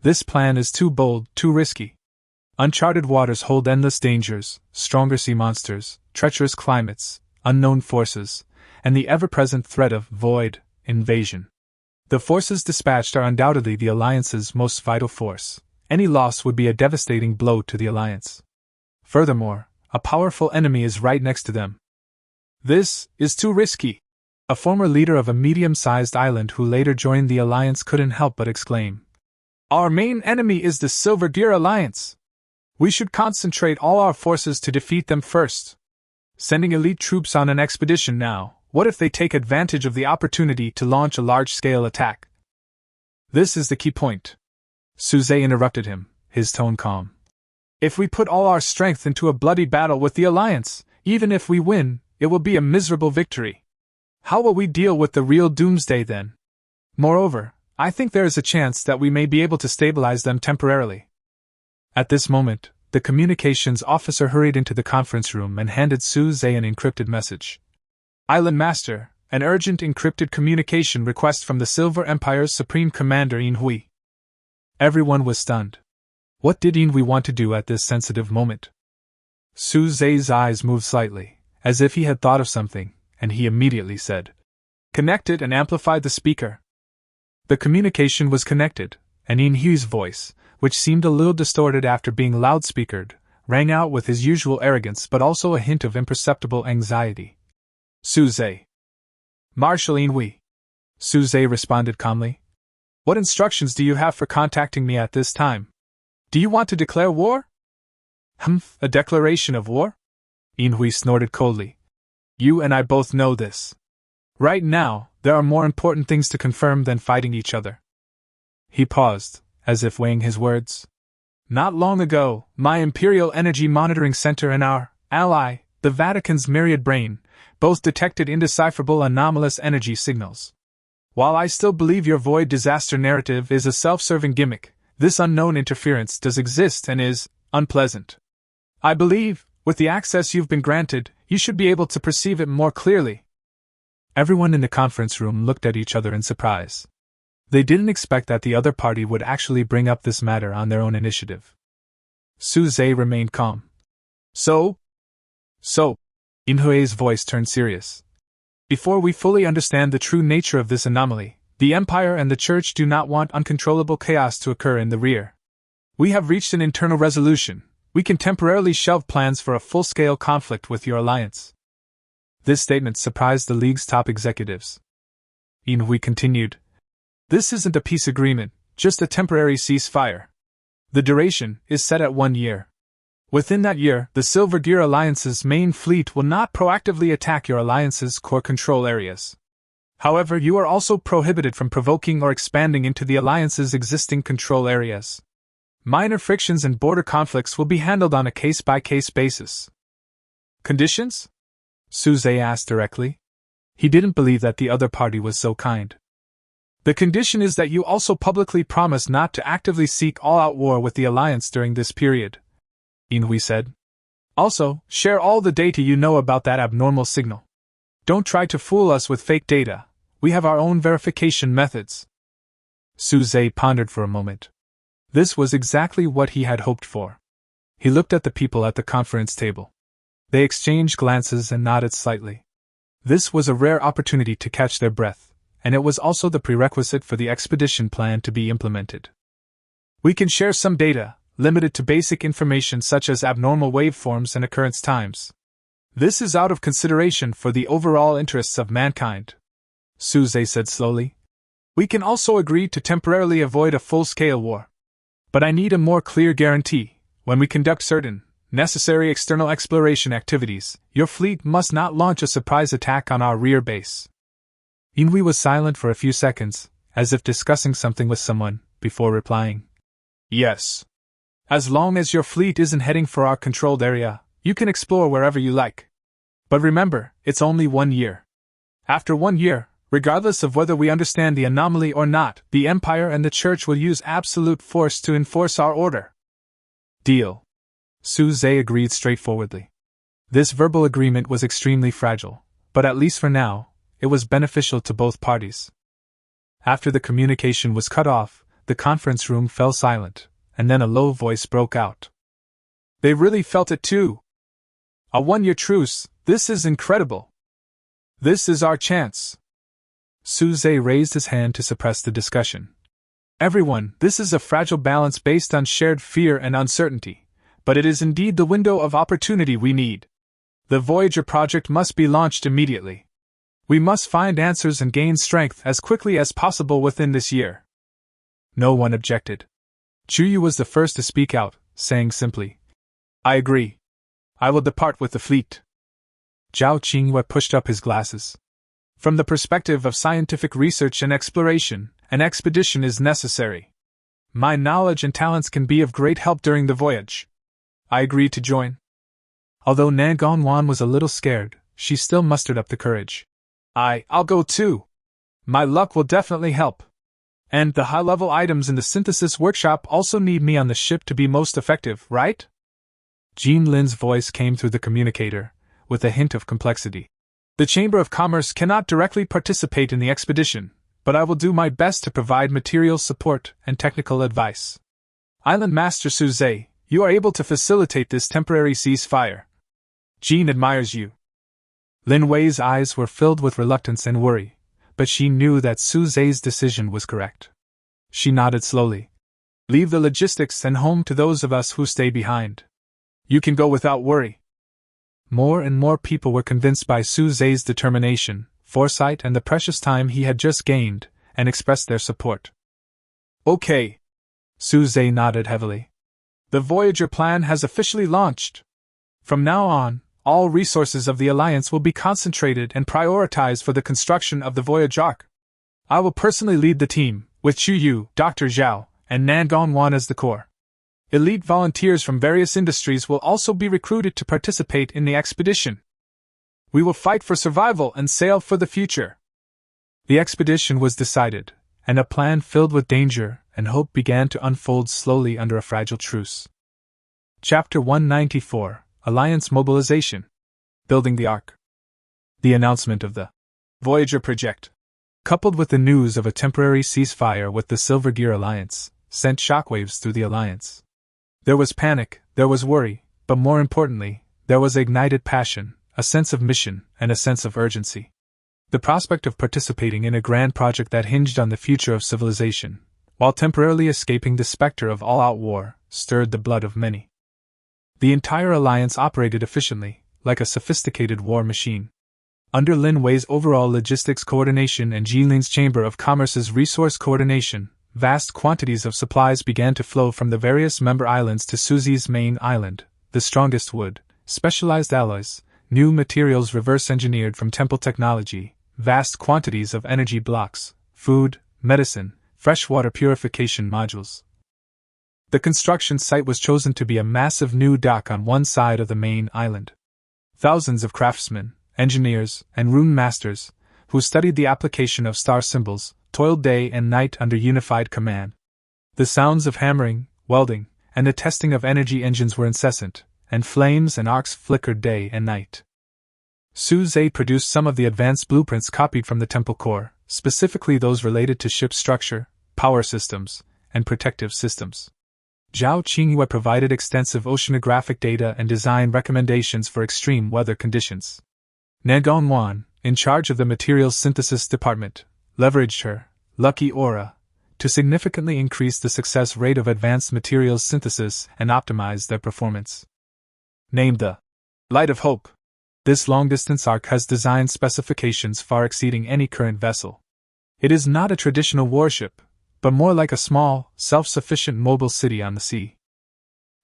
This plan is too bold, too risky. Uncharted waters hold endless dangers, stronger sea monsters, treacherous climates, unknown forces, and the ever-present threat of void invasion. The forces dispatched are undoubtedly the Alliance's most vital force. Any loss would be a devastating blow to the Alliance. Furthermore, a powerful enemy is right next to them. This is too risky. A former leader of a medium-sized island who later joined the Alliance couldn't help but exclaim. Our main enemy is the Silver Gear Alliance. We should concentrate all our forces to defeat them first. Sending elite troops on an expedition now, what if they take advantage of the opportunity to launch a large-scale attack? This is the key point. Suze interrupted him, his tone calm. If we put all our strength into a bloody battle with the Alliance, even if we win, it will be a miserable victory. How will we deal with the real doomsday then? Moreover, I think there is a chance that we may be able to stabilize them temporarily. At this moment, the communications officer hurried into the conference room and handed Suze an encrypted message. Island Master, an urgent encrypted communication request from the Silver Empire's Supreme Commander Yin Hui. Everyone was stunned. What did Yin Hui want to do at this sensitive moment? Suze's eyes moved slightly, as if he had thought of something, and he immediately said, Connected and amplified the speaker. The communication was connected, and Yin Hui's voice, which seemed a little distorted after being loudspeakered, rang out with his usual arrogance but also a hint of imperceptible anxiety. Suze. Marshal Yin Hui. Suze responded calmly. What instructions do you have for contacting me at this time? Do you want to declare war? A declaration of war? Yin Hui snorted coldly. You and I both know this. Right now, there are more important things to confirm than fighting each other. He paused, as if weighing his words. Not long ago, my Imperial Energy Monitoring Center and our ally, the Vatican's myriad brain, both detected indecipherable anomalous energy signals. While I still believe your void disaster narrative is a self-serving gimmick, this unknown interference does exist and is unpleasant. I believe, with the access you've been granted, you should be able to perceive it more clearly. Everyone in the conference room looked at each other in surprise. They didn't expect that the other party would actually bring up this matter on their own initiative. Suze remained calm. So, Inhue's voice turned serious. Before we fully understand the true nature of this anomaly, the Empire and the Church do not want uncontrollable chaos to occur in the rear. We have reached an internal resolution. We can temporarily shelve plans for a full-scale conflict with your alliance. This statement surprised the League's top executives. Inhui continued. This isn't a peace agreement, just a temporary ceasefire. The duration is set at 1 year. Within that year, the Silver Gear Alliance's main fleet will not proactively attack your alliance's core control areas. However, you are also prohibited from provoking or expanding into the alliance's existing control areas. Minor frictions and border conflicts will be handled on a case-by-case basis. Conditions? Suze asked directly. He didn't believe that the other party was so kind. The condition is that you also publicly promise not to actively seek all-out war with the Alliance during this period, Inhui said. Also, share all the data you know about that abnormal signal. Don't try to fool us with fake data. We have our own verification methods. Suze pondered for a moment. This was exactly what he had hoped for. He looked at the people at the conference table. They exchanged glances and nodded slightly. This was a rare opportunity to catch their breath, and it was also the prerequisite for the expedition plan to be implemented. We can share some data, limited to basic information such as abnormal waveforms and occurrence times. This is out of consideration for the overall interests of mankind, Suze said slowly. We can also agree to temporarily avoid a full-scale war. But I need a more clear guarantee. When we conduct certain, necessary external exploration activities, your fleet must not launch a surprise attack on our rear base. Inui was silent for a few seconds, as if discussing something with someone, before replying. Yes. As long as your fleet isn't heading for our controlled area, you can explore wherever you like. But remember, it's only 1 year. After 1 year, regardless of whether we understand the anomaly or not, the Empire and the Church will use absolute force to enforce our order. Deal. Suze agreed straightforwardly. This verbal agreement was extremely fragile, but at least for now, it was beneficial to both parties. After the communication was cut off, the conference room fell silent, and then a low voice broke out. They really felt it too. A 1-year truce, this is incredible. This is our chance. Suze raised his hand to suppress the discussion. Everyone, this is a fragile balance based on shared fear and uncertainty, but it is indeed the window of opportunity we need. The Voyager project must be launched immediately. We must find answers and gain strength as quickly as possible within this year. No one objected. Chuyu was the first to speak out, saying simply, I agree. I will depart with the fleet. Zhao Qinghua pushed up his glasses. From the perspective of scientific research and exploration, an expedition is necessary. My knowledge and talents can be of great help during the voyage. I agree to join. Although Nan Gongwan was a little scared, she still mustered up the courage. I'll go too. My luck will definitely help. And the high-level items in the synthesis workshop also need me on the ship to be most effective, right? Jean Lin's voice came through the communicator, with a hint of complexity. The Chamber of Commerce cannot directly participate in the expedition, but I will do my best to provide material support and technical advice. Island Master Suze, you are able to facilitate this temporary ceasefire. Jean admires you. Lin Wei's eyes were filled with reluctance and worry, but she knew that Suze's decision was correct. She nodded slowly. Leave the logistics and home to those of us who stay behind. You can go without worry. More and more people were convinced by Suze's determination, foresight, and the precious time he had just gained, and expressed their support. Okay. Suze nodded heavily. The Voyager plan has officially launched. From now on, all resources of the Alliance will be concentrated and prioritized for the construction of the Voyage Ark. I will personally lead the team, with Chuyu, Dr. Zhao, and Nan Gongwan as the core. Elite volunteers from various industries will also be recruited to participate in the expedition. We will fight for survival and sail for the future. The expedition was decided, and a plan filled with danger and hope began to unfold slowly under a fragile truce. Chapter 194: Alliance Mobilization. Building the Ark. The announcement of the Voyager project, coupled with the news of a temporary ceasefire with the Silver Gear Alliance, sent shockwaves through the Alliance. There was panic, there was worry, but more importantly, there was ignited passion, a sense of mission, and a sense of urgency. The prospect of participating in a grand project that hinged on the future of civilization, while temporarily escaping the specter of all-out war, stirred the blood of many. The entire alliance operated efficiently, like a sophisticated war machine. Under Lin Wei's overall logistics coordination and Jilin's Chamber of Commerce's resource coordination, vast quantities of supplies began to flow from the various member islands to Suzi's main island: the strongest wood, specialized alloys, new materials reverse-engineered from temple technology, vast quantities of energy blocks, food, medicine, freshwater purification modules. The construction site was chosen to be a massive new dock on one side of the main island. Thousands of craftsmen, engineers, and rune masters, who studied the application of star symbols, toiled day and night under unified command. The sounds of hammering, welding, and the testing of energy engines were incessant, and flames and arcs flickered day and night. Suze produced some of the advanced blueprints copied from the temple core, specifically those related to ship structure, power systems, and protective systems. Zhao Qingyue provided extensive oceanographic data and design recommendations for extreme weather conditions. Nan Gongwan, in charge of the materials synthesis department, leveraged her lucky aura to significantly increase the success rate of advanced materials synthesis and optimize their performance. Named the Light of Hope, this long-distance arc has design specifications far exceeding any current vessel. It is not a traditional warship, but more like a small, self-sufficient mobile city on the sea.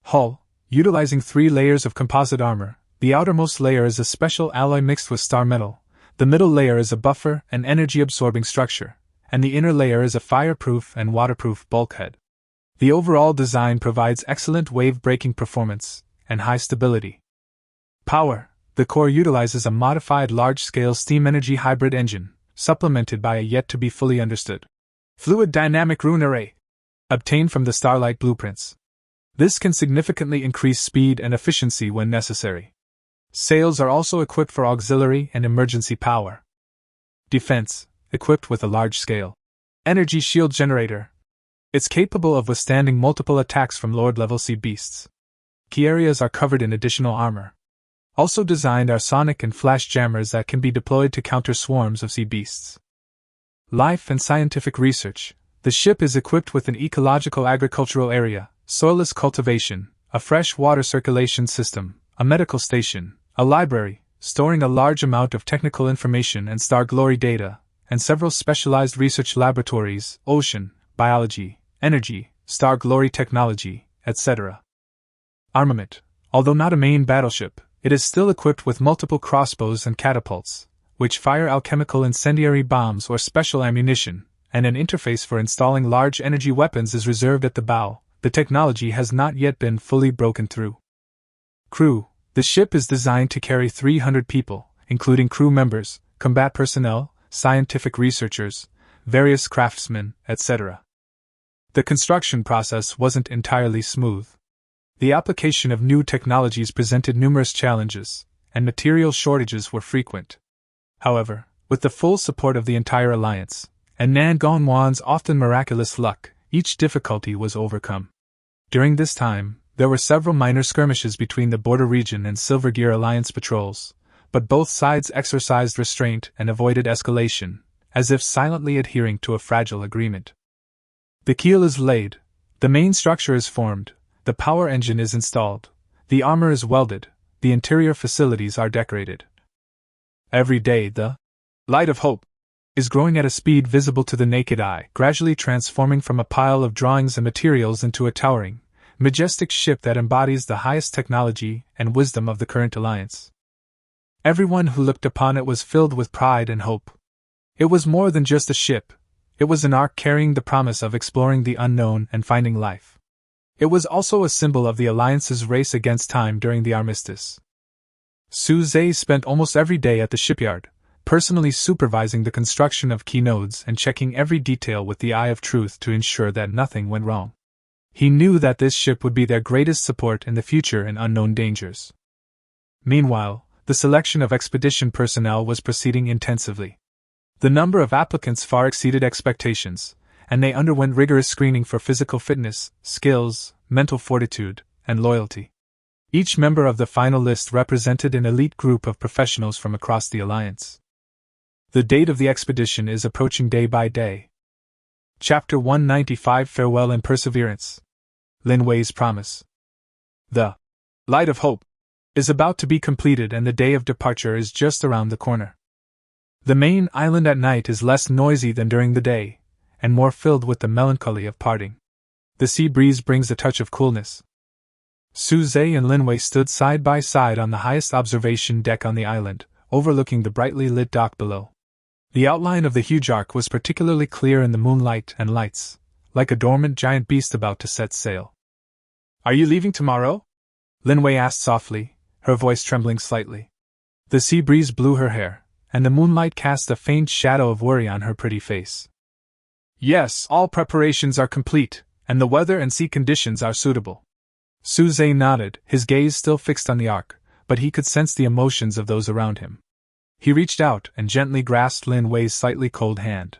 Hull, utilizing 3 layers of composite armor. The outermost layer is a special alloy mixed with star metal, the middle layer is a buffer and energy-absorbing structure, and the inner layer is a fireproof and waterproof bulkhead. The overall design provides excellent wave-breaking performance and high stability. Power: the core utilizes a modified large-scale steam energy hybrid engine, supplemented by a yet-to-be-fully understood fluid dynamic rune array, obtained from the Starlight blueprints. This can significantly increase speed and efficiency when necessary. Sails are also equipped for auxiliary and emergency power. Defense: equipped with a large-scale energy shield generator. It's capable of withstanding multiple attacks from Lord-level sea beasts. Key areas are covered in additional armor. Also designed are sonic and flash jammers that can be deployed to counter swarms of sea beasts. Life and scientific research: the ship is equipped with an ecological agricultural area, soilless cultivation, a fresh water circulation system, a medical station, a library, storing a large amount of technical information and star glory data, and several specialized research laboratories, ocean, biology, energy, star glory technology, etc. Armament: although not a main battleship, it is still equipped with multiple crossbows and catapults, which fire alchemical incendiary bombs or special ammunition, and an interface for installing large energy weapons is reserved at the bow. The technology has not yet been fully broken through. Crew: the ship is designed to carry 300 people, including crew members, combat personnel, scientific researchers, various craftsmen, etc. The construction process wasn't entirely smooth. The application of new technologies presented numerous challenges, and material shortages were frequent. However, with the full support of the entire alliance, and Nan Gongwan's often miraculous luck, each difficulty was overcome. During this time, there were several minor skirmishes between the border region and Silver Gear Alliance patrols, but both sides exercised restraint and avoided escalation, as if silently adhering to a fragile agreement. The keel is laid, the main structure is formed, the power engine is installed, the armor is welded, the interior facilities are decorated. Every day the Light of Hope is growing at a speed visible to the naked eye, gradually transforming from a pile of drawings and materials into a towering, majestic ship that embodies the highest technology and wisdom of the current alliance. Everyone who looked upon it was filled with pride and hope. It was more than just a ship, it was an ark carrying the promise of exploring the unknown and finding life. It was also a symbol of the Alliance's race against time during the armistice. Su Zhe spent almost every day at the shipyard, personally supervising the construction of key nodes and checking every detail with the eye of truth to ensure that nothing went wrong. He knew that this ship would be their greatest support in the future in unknown dangers. Meanwhile, the selection of expedition personnel was proceeding intensively. The number of applicants far exceeded expectations, and they underwent rigorous screening for physical fitness, skills, mental fortitude, and loyalty. Each member of the final list represented an elite group of professionals from across the Alliance. The date of the expedition is approaching day by day. Chapter 195 Farewell and Perseverance. Lin Wei's Promise. The Light of Hope is about to be completed and the day of departure is just around the corner. The main island at night is less noisy than during the day, and more filled with the melancholy of parting. The sea breeze brings a touch of coolness. Su Zhe and Lin Wei stood side by side on the highest observation deck on the island, overlooking the brightly lit dock below. The outline of the huge ark was particularly clear in the moonlight and lights, like a dormant giant beast about to set sail. "Are you leaving tomorrow?" Lin Wei asked softly, her voice trembling slightly. The sea breeze blew her hair, and the moonlight cast a faint shadow of worry on her pretty face. "Yes, all preparations are complete, and the weather and sea conditions are suitable." Su Zhe nodded, his gaze still fixed on the ark, but he could sense the emotions of those around him. He reached out and gently grasped Lin Wei's slightly cold hand.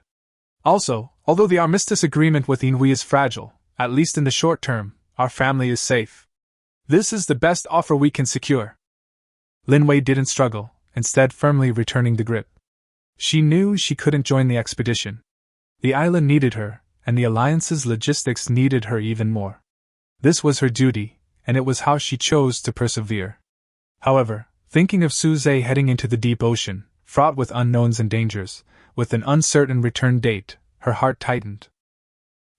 "Also, although the armistice agreement with Inui is fragile, at least in the short term, our family is safe. This is the best offer we can secure." Lin Wei didn't struggle, instead firmly returning the grip. She knew she couldn't join the expedition. The island needed her, and the Alliance's logistics needed her even more. This was her duty, and it was how she chose to persevere. However, thinking of Su Zhe heading into the deep ocean, fraught with unknowns and dangers, with an uncertain return date, her heart tightened.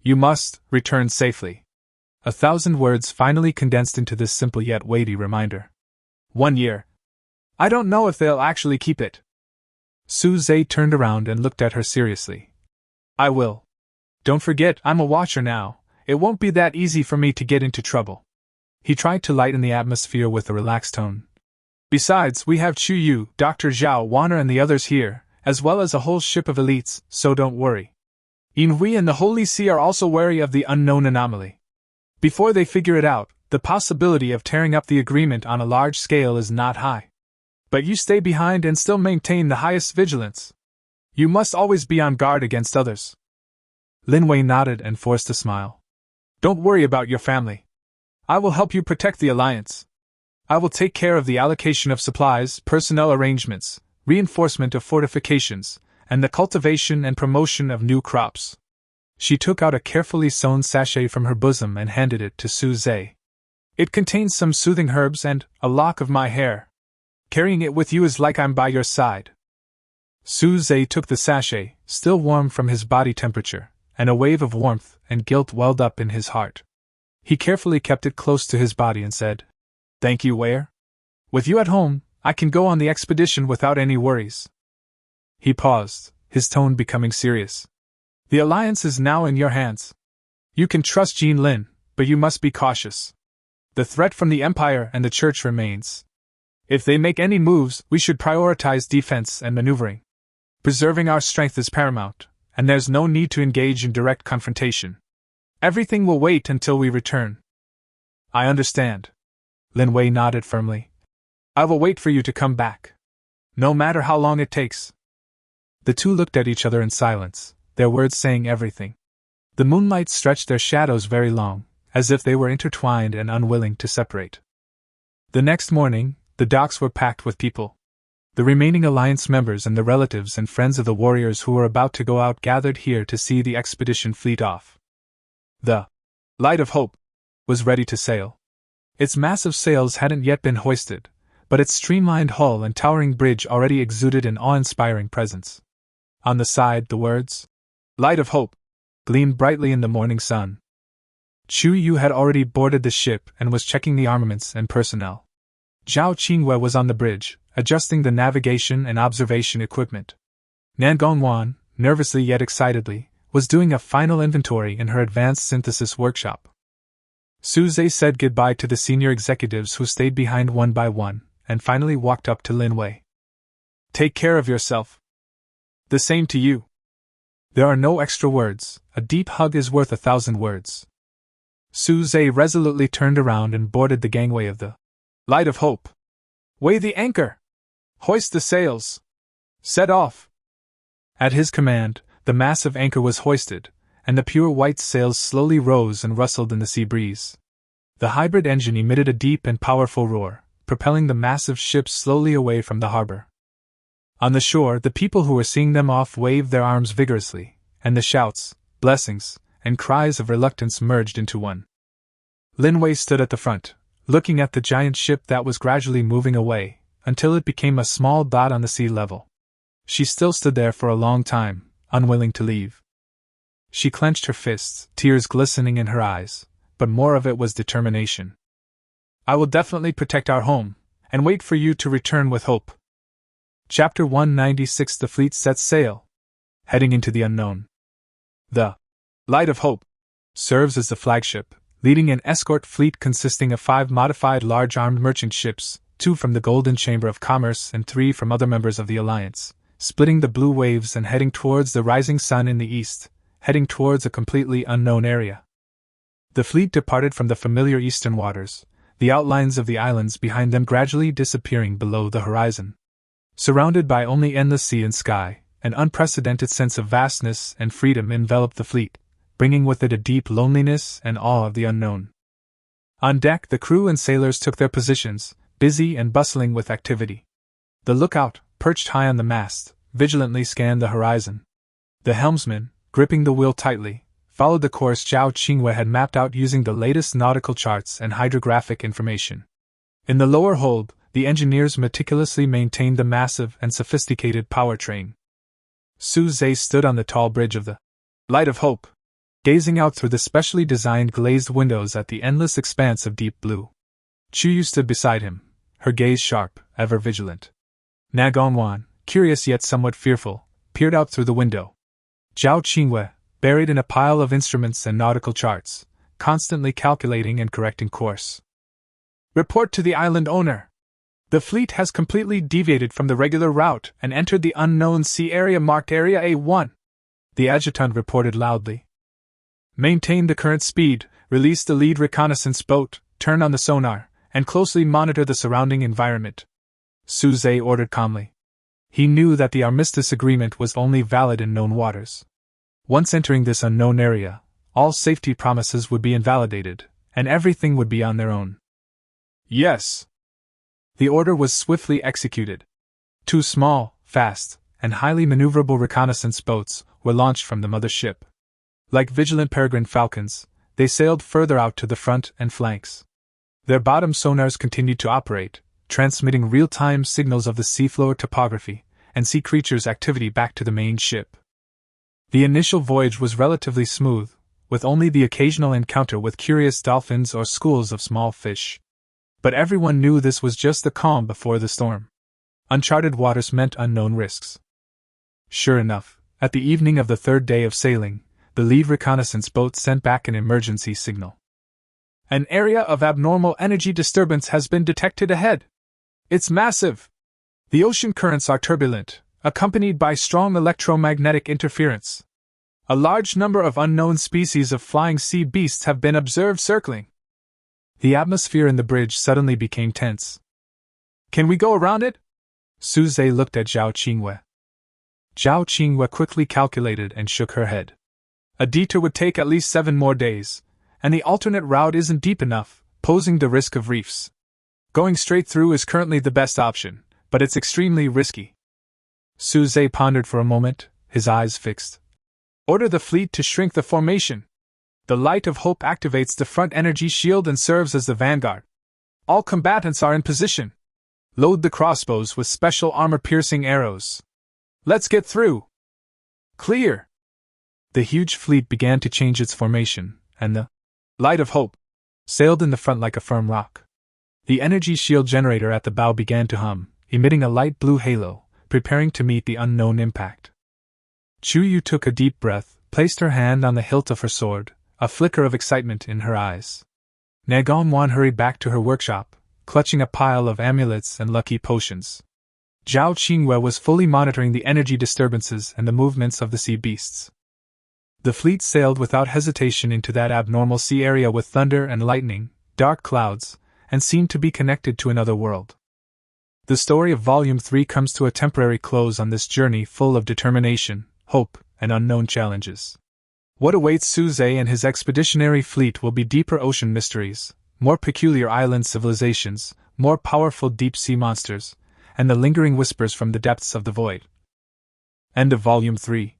"You must return safely." 1,000 words finally condensed into this simple yet weighty reminder. 1 year. I don't know if they'll actually keep it. Su Zhe turned around and looked at her seriously. "I will. Don't forget, I'm a watcher now. It won't be that easy for me to get into trouble." He tried to lighten the atmosphere with a relaxed tone. "Besides, we have Chu Yu, Dr. Zhao, Warner and the others here, as well as a whole ship of elites, so don't worry. Inui and the Holy See are also wary of the unknown anomaly. Before they figure it out, the possibility of tearing up the agreement on a large scale is not high. But you stay behind and still maintain the highest vigilance. You must always be on guard against others." Lin Wei nodded and forced a smile. "Don't worry about your family. I will help you protect the Alliance. I will take care of the allocation of supplies, personnel arrangements, reinforcement of fortifications, and the cultivation and promotion of new crops." She took out a carefully sewn sachet from her bosom and handed it to Su Zhe. "It contains some soothing herbs and a lock of my hair. Carrying it with you is like I'm by your side." Su Zhe took the sachet, still warm from his body temperature, and a wave of warmth and guilt welled up in his heart. He carefully kept it close to his body and said, "Thank you, Ware. With you at home, I can go on the expedition without any worries." He paused, his tone becoming serious. "The Alliance is now in your hands. You can trust Jean Lin, but you must be cautious. The threat from the Empire and the Church remains. If they make any moves, we should prioritize defense and maneuvering. Preserving our strength is paramount, and there's no need to engage in direct confrontation. Everything will wait until we return." "I understand." Lin Wei nodded firmly. "I will wait for you to come back. No matter how long it takes." The two looked at each other in silence, their words saying everything. The moonlight stretched their shadows very long, as if they were intertwined and unwilling to separate. The next morning, the docks were packed with people. The remaining Alliance members and the relatives and friends of the warriors who were about to go out gathered here to see the expedition fleet off. The Light of Hope was ready to sail. Its massive sails hadn't yet been hoisted, but its streamlined hull and towering bridge already exuded an awe-inspiring presence. On the side, the words, "Light of Hope," gleamed brightly in the morning sun. Chu Yu had already boarded the ship and was checking the armaments and personnel. Zhao Qingwei was on the bridge, adjusting the navigation and observation equipment. Nan Gongwan, nervously yet excitedly, was doing a final inventory in her advanced synthesis workshop. Suze said goodbye to the senior executives who stayed behind one by one, and finally walked up to Lin Wei. Take care of yourself. The same to you. There are no extra words, a deep hug is worth 1,000 words. Suze resolutely turned around and boarded the gangway of the Light of Hope. Weigh the anchor! Hoist the sails! Set off! At his command, the massive anchor was hoisted, and the pure white sails slowly rose and rustled in the sea breeze. The hybrid engine emitted a deep and powerful roar, propelling the massive ship slowly away from the harbor. On the shore, the people who were seeing them off waved their arms vigorously, and the shouts, blessings, and cries of reluctance merged into one. Lin Wei stood at the front, looking at the giant ship that was gradually moving away, until it became a small dot on the sea level. She still stood there for a long time, unwilling to leave. She clenched her fists, tears glistening in her eyes, but more of it was determination. I will definitely protect our home, and wait for you to return with hope. Chapter 196. The fleet sets sail. Heading into the unknown. The Light of Hope serves as the flagship, leading an escort fleet consisting of 5 modified large armed merchant ships, 2 from the Golden Chamber of Commerce and 3 from other members of the Alliance, splitting the blue waves and heading towards the rising sun in the east, heading towards a completely unknown area. The fleet departed from the familiar eastern waters, the outlines of the islands behind them gradually disappearing below the horizon. Surrounded by only endless sea and sky, an unprecedented sense of vastness and freedom enveloped the fleet, bringing with it a deep loneliness and awe of the unknown. On deck, the crew and sailors took their positions, busy and bustling with activity. The lookout, perched high on the mast, vigilantly scanned the horizon. The helmsman, gripping the wheel tightly, followed the course Zhao Qingwei had mapped out using the latest nautical charts and hydrographic information. In the lower hold, the engineers meticulously maintained the massive and sophisticated powertrain. Suze stood on the tall bridge of the Light of Hope, gazing out through the specially designed glazed windows at the endless expanse of deep blue. Chuyu stood beside him, her gaze sharp, ever vigilant. Na Gongwan, curious yet somewhat fearful, peered out through the window. Zhao Qingwei, buried in a pile of instruments and nautical charts, constantly calculating and correcting course. Report to the island owner. The fleet has completely deviated from the regular route and entered the unknown sea area marked Area A1. The adjutant reported loudly. Maintain the current speed, release the lead reconnaissance boat, turn on the sonar, and closely monitor the surrounding environment. Suze ordered calmly. He knew that the armistice agreement was only valid in known waters. Once entering this unknown area, all safety promises would be invalidated, and everything would be on their own. Yes. The order was swiftly executed. 2 small, fast, and highly maneuverable reconnaissance boats were launched from the mother ship. Like vigilant peregrine falcons, they sailed further out to the front and flanks. Their bottom sonars continued to operate, transmitting real-time signals of the seafloor topography and sea creatures' activity back to the main ship. The initial voyage was relatively smooth, with only the occasional encounter with curious dolphins or schools of small fish. But everyone knew this was just the calm before the storm. Uncharted waters meant unknown risks. Sure enough, at the evening of the 3rd day of sailing, the lead reconnaissance boat sent back an emergency signal. An area of abnormal energy disturbance has been detected ahead. It's massive. The ocean currents are turbulent, accompanied by strong electromagnetic interference. A large number of unknown species of flying sea beasts have been observed circling. The atmosphere in the bridge suddenly became tense. Can we go around it? Suze looked at Zhao Qingwei. Zhao Qingwei quickly calculated and shook her head. A detour would take at least 7 more days, and the alternate route isn't deep enough, posing the risk of reefs. Going straight through is currently the best option, but it's extremely risky. Suze pondered for a moment, his eyes fixed. Order the fleet to shrink the formation. The Light of Hope activates the front energy shield and serves as the vanguard. All combatants are in position. Load the crossbows with special armor-piercing arrows. Let's get through. Clear. The huge fleet began to change its formation, and the Light of Hope sailed in the front like a firm rock. The energy shield generator at the bow began to hum, emitting a light blue halo, preparing to meet the unknown impact. Chuyu took a deep breath, placed her hand on the hilt of her sword, a flicker of excitement in her eyes. Nagonwan hurried back to her workshop, clutching a pile of amulets and lucky potions. Zhao Qingwei was fully monitoring the energy disturbances and the movements of the sea beasts. The fleet sailed without hesitation into that abnormal sea area with thunder and lightning, dark clouds, and seemed to be connected to another world. The story of Volume 3 comes to a temporary close on this journey full of determination, hope, and unknown challenges. What awaits Suze and his expeditionary fleet will be deeper ocean mysteries, more peculiar island civilizations, more powerful deep-sea monsters, and the lingering whispers from the depths of the void. End of Volume 3.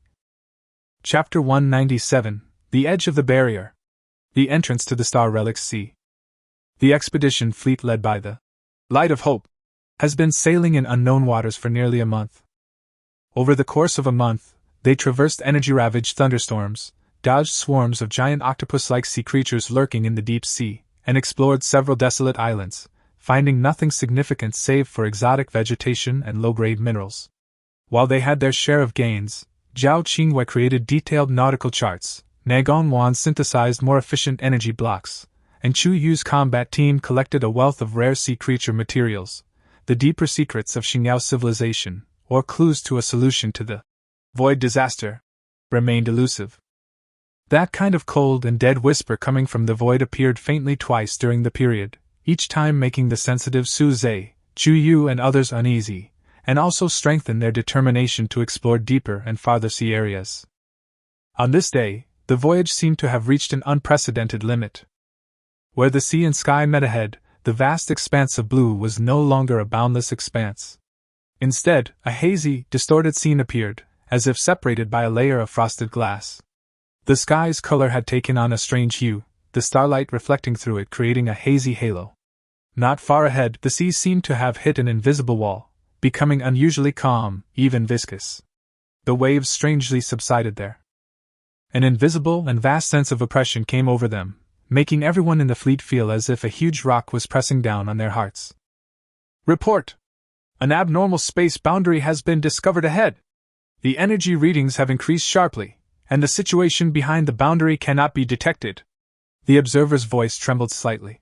Chapter 197, The Edge of the Barrier. The Entrance to the Star Relics Sea. The expedition fleet led by the Light of Hope has been sailing in unknown waters for nearly a month. Over the course of a month, they traversed energy-ravaged thunderstorms, dodged swarms of giant octopus-like sea creatures lurking in the deep sea, and explored several desolate islands, finding nothing significant save for exotic vegetation and low-grade minerals. While they had their share of gains, Zhao Qingwei created detailed nautical charts, Nagonwan synthesized more efficient energy blocks, and Chu Yu's combat team collected a wealth of rare sea creature materials, the deeper secrets of Xingyao civilization, or clues to a solution to the void disaster, remained elusive. That kind of cold and dead whisper coming from the void appeared faintly twice during the period, each time making the sensitive Su Zhe, Chu Yu and others uneasy, and also strengthened their determination to explore deeper and farther sea areas. On this day, the voyage seemed to have reached an unprecedented limit. Where the sea and sky met ahead, the vast expanse of blue was no longer a boundless expanse. Instead, a hazy, distorted scene appeared, as if separated by a layer of frosted glass. The sky's color had taken on a strange hue, the starlight reflecting through it creating a hazy halo. Not far ahead, the sea seemed to have hit an invisible wall, becoming unusually calm, even viscous. The waves strangely subsided there. An invisible and vast sense of oppression came over them, making everyone in the fleet feel as if a huge rock was pressing down on their hearts. Report! An abnormal space boundary has been discovered ahead. The energy readings have increased sharply, and the situation behind the boundary cannot be detected. The observer's voice trembled slightly.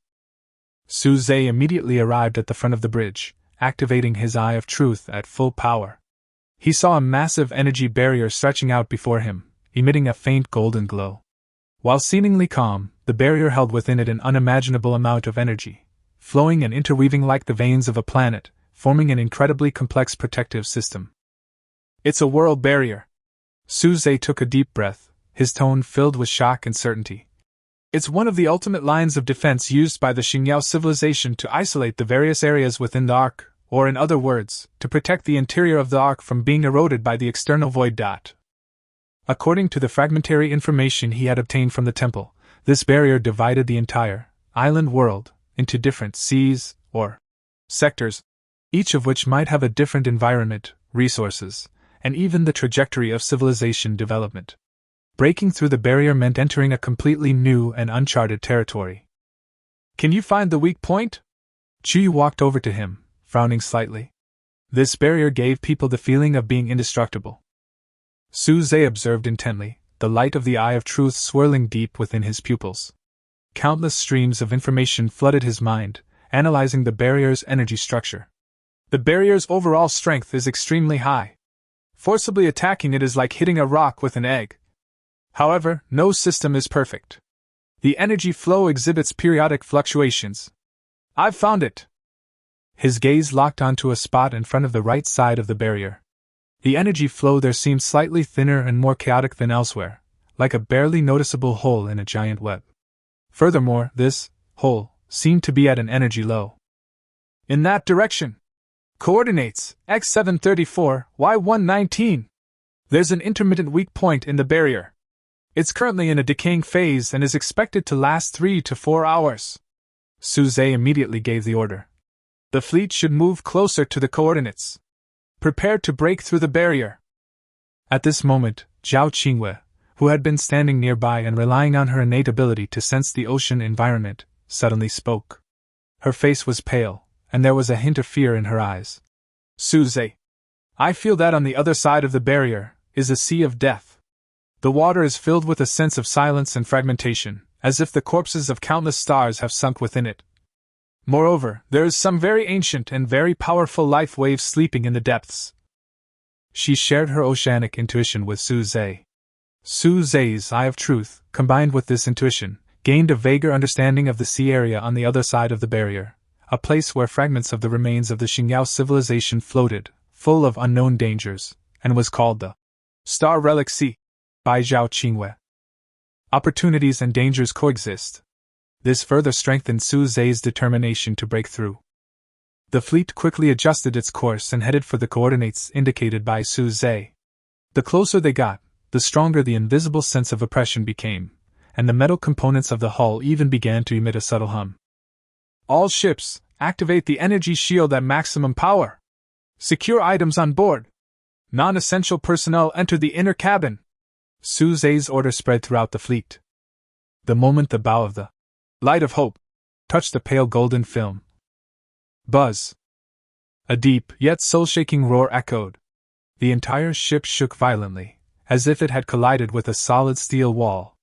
Su Zhe immediately arrived at the front of the bridge, activating his Eye of Truth at full power. He saw a massive energy barrier stretching out before him, emitting a faint golden glow. While seemingly calm, the barrier held within it an unimaginable amount of energy, flowing and interweaving like the veins of a planet, forming an incredibly complex protective system. It's a world barrier. Su Zhe took a deep breath, his tone filled with shock and certainty. It's one of the ultimate lines of defense used by the Xingyao civilization to isolate the various areas within the Ark, or in other words, to protect the interior of the Ark from being eroded by the external void. According to the fragmentary information he had obtained from the temple, this barrier divided the entire island world into different seas, or sectors, each of which might have a different environment, resources, and even the trajectory of civilization development. Breaking through the barrier meant entering a completely new and uncharted territory. Can you find the weak point? Chu walked over to him, frowning slightly. This barrier gave people the feeling of being indestructible. Su Zhe observed intently, the light of the Eye of Truth swirling deep within his pupils. Countless streams of information flooded his mind, analyzing the barrier's energy structure. The barrier's overall strength is extremely high. Forcibly attacking it is like hitting a rock with an egg. However, no system is perfect. The energy flow exhibits periodic fluctuations. I've found it. His gaze locked onto a spot in front of the right side of the barrier. The energy flow there seemed slightly thinner and more chaotic than elsewhere, like a barely noticeable hole in a giant web. Furthermore, this hole seemed to be at an energy low. In that direction. Coordinates, X734, Y119. There's an intermittent weak point in the barrier. It's currently in a decaying phase and is expected to last 3 to 4 hours. Su Zhe immediately gave the order. The fleet should move closer to the coordinates. Prepare to break through the barrier. At this moment, Zhao Qingwei, who had been standing nearby and relying on her innate ability to sense the ocean environment, suddenly spoke. Her face was pale, and there was a hint of fear in her eyes. Su Zhe, I feel that on the other side of the barrier is a sea of death. The water is filled with a sense of silence and fragmentation, as if the corpses of countless stars have sunk within it. Moreover, there is some very ancient and very powerful life wave sleeping in the depths. She shared her oceanic intuition with Su Zhe. Su Zhe's eye of truth, combined with this intuition, gained a vaguer understanding of the sea area on the other side of the barrier, a place where fragments of the remains of the Xingyao civilization floated, full of unknown dangers, and was called the Star Relic Sea by Zhao Qingwei. Opportunities and dangers coexist. This further strengthened Su Zhe's determination to break through. The fleet quickly adjusted its course and headed for the coordinates indicated by Su Zhe. The closer they got, the stronger the invisible sense of oppression became, and the metal components of the hull even began to emit a subtle hum. All ships, activate the energy shield at maximum power. Secure items on board. Non-essential personnel enter the inner cabin. Su Zhe's order spread throughout the fleet. The moment the bow of the Light of Hope touched the pale golden film. Buzz! A deep, yet soul-shaking roar echoed. The entire ship shook violently, as if it had collided with a solid steel wall.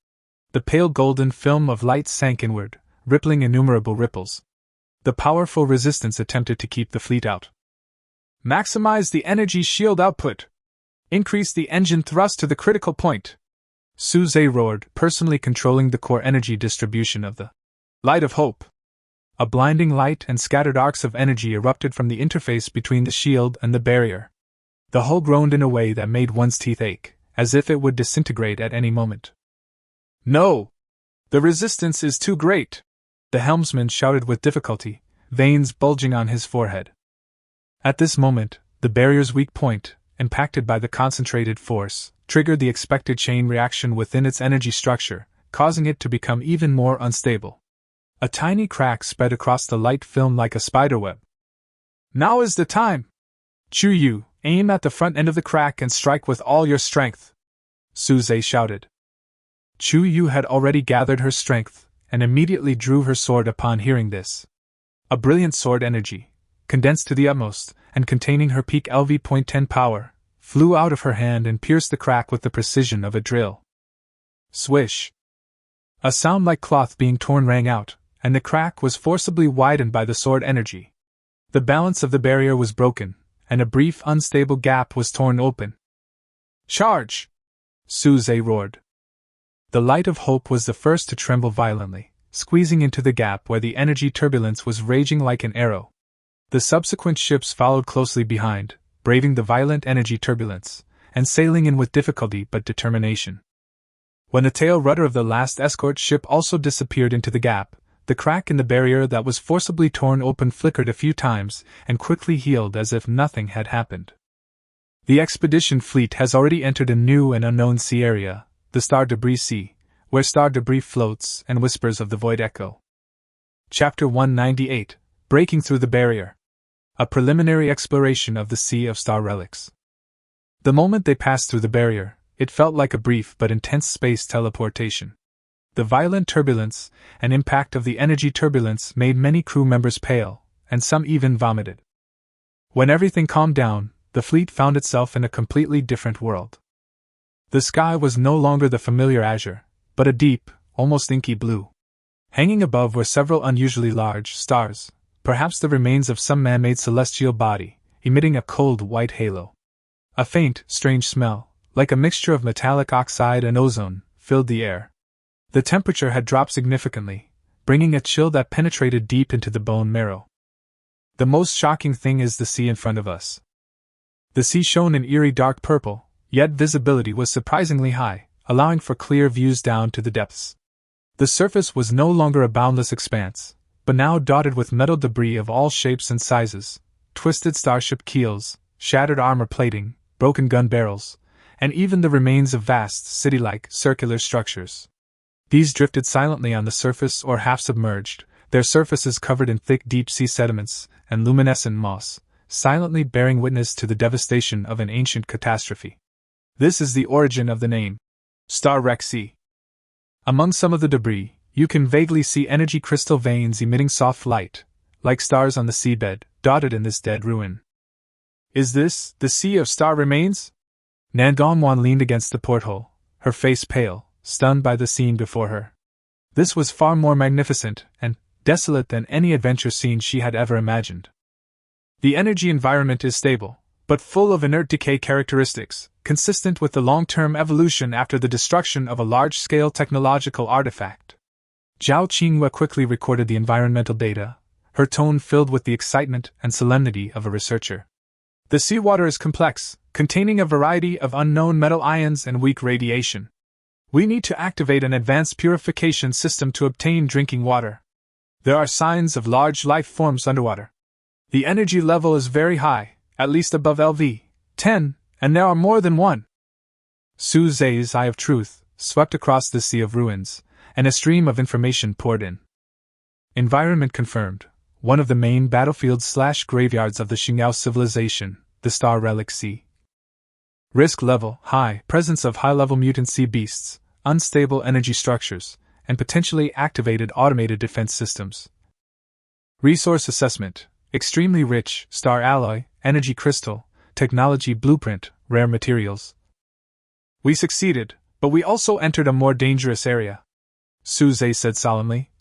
The pale golden film of light sank inward, rippling innumerable ripples. The powerful resistance attempted to keep the fleet out. Maximize the energy shield output. Increase the engine thrust to the critical point. Su Zhe roared, personally controlling the core energy distribution of the Light of Hope. A blinding light and scattered arcs of energy erupted from the interface between the shield and the barrier. The hull groaned in a way that made one's teeth ache, as if it would disintegrate at any moment. No! The resistance is too great! The helmsman shouted with difficulty, veins bulging on his forehead. At this moment, the barrier's weak point, impacted by the concentrated force, triggered the expected chain reaction within its energy structure, causing it to become even more unstable. A tiny crack spread across the light film like a spiderweb. Now is the time! Chu Yu, aim at the front end of the crack and strike with all your strength! Su Zhe shouted. Chu Yu had already gathered her strength, and immediately drew her sword upon hearing this. A brilliant sword energy, condensed to the utmost, and containing her peak LV.10 power, flew out of her hand and pierced the crack with the precision of a drill. Swish! A sound like cloth being torn rang out, and the crack was forcibly widened by the sword energy. The balance of the barrier was broken, and a brief unstable gap was torn open. Charge! Su Zhe roared. The Light of Hope was the first to tremble violently, squeezing into the gap where the energy turbulence was raging like an arrow. The subsequent ships followed closely behind, braving the violent energy turbulence, and sailing in with difficulty but determination. When the tail rudder of the last escort ship also disappeared into the gap, the crack in the barrier that was forcibly torn open flickered a few times and quickly healed as if nothing had happened. The expedition fleet has already entered a new and unknown sea area, the Star Debris Sea, where star debris floats and whispers of the void echo. Chapter 198, Breaking Through the Barrier. A preliminary exploration of the Sea of Star Relics. The moment they passed through the barrier, it felt like a brief but intense space teleportation. The violent turbulence and impact of the energy turbulence made many crew members pale, and some even vomited. When everything calmed down, the fleet found itself in a completely different world. The sky was no longer the familiar azure, but a deep, almost inky blue. Hanging above were several unusually large stars, perhaps the remains of some man-made celestial body, emitting a cold white halo. A faint, strange smell, like a mixture of metallic oxide and ozone, filled the air. The temperature had dropped significantly, bringing a chill that penetrated deep into the bone marrow. The most shocking thing is the sea in front of us. The sea shone in eerie dark purple, yet visibility was surprisingly high, allowing for clear views down to the depths. The surface was no longer a boundless expanse, but now dotted with metal debris of all shapes and sizes, twisted starship keels, shattered armor plating, broken gun barrels, and even the remains of vast, city-like, circular structures. These drifted silently on the surface or half-submerged, their surfaces covered in thick deep-sea sediments and luminescent moss, silently bearing witness to the devastation of an ancient catastrophe. This is the origin of the name, Star Wreck Sea. Among some of the debris, you can vaguely see energy crystal veins emitting soft light, like stars on the seabed, dotted in this dead ruin. Is this the Sea of Star Remains? Nan Gongwan leaned against the porthole, her face pale, stunned by the scene before her. This was far more magnificent and desolate than any adventure scene she had ever imagined. The energy environment is stable, but full of inert decay characteristics, consistent with the long-term evolution after the destruction of a large-scale technological artifact. Zhao Qinghua quickly recorded the environmental data, her tone filled with the excitement and solemnity of a researcher. The seawater is complex, containing a variety of unknown metal ions and weak radiation. We need to activate an advanced purification system to obtain drinking water. There are signs of large life forms underwater. The energy level is very high, at least above LV-10, and there are more than one. Su Zhe's eye of truth swept across the sea of ruins, and a stream of information poured in. Environment confirmed. One of the main battlefields/graveyards of the Xingyao civilization, the Star Relic Sea. Risk level high, presence of high-level mutant sea beasts, unstable energy structures, and potentially activated automated defense systems. Resource assessment, extremely rich, star alloy, energy crystal, technology blueprint, rare materials. We succeeded, but we also entered a more dangerous area, Su Zhe said solemnly.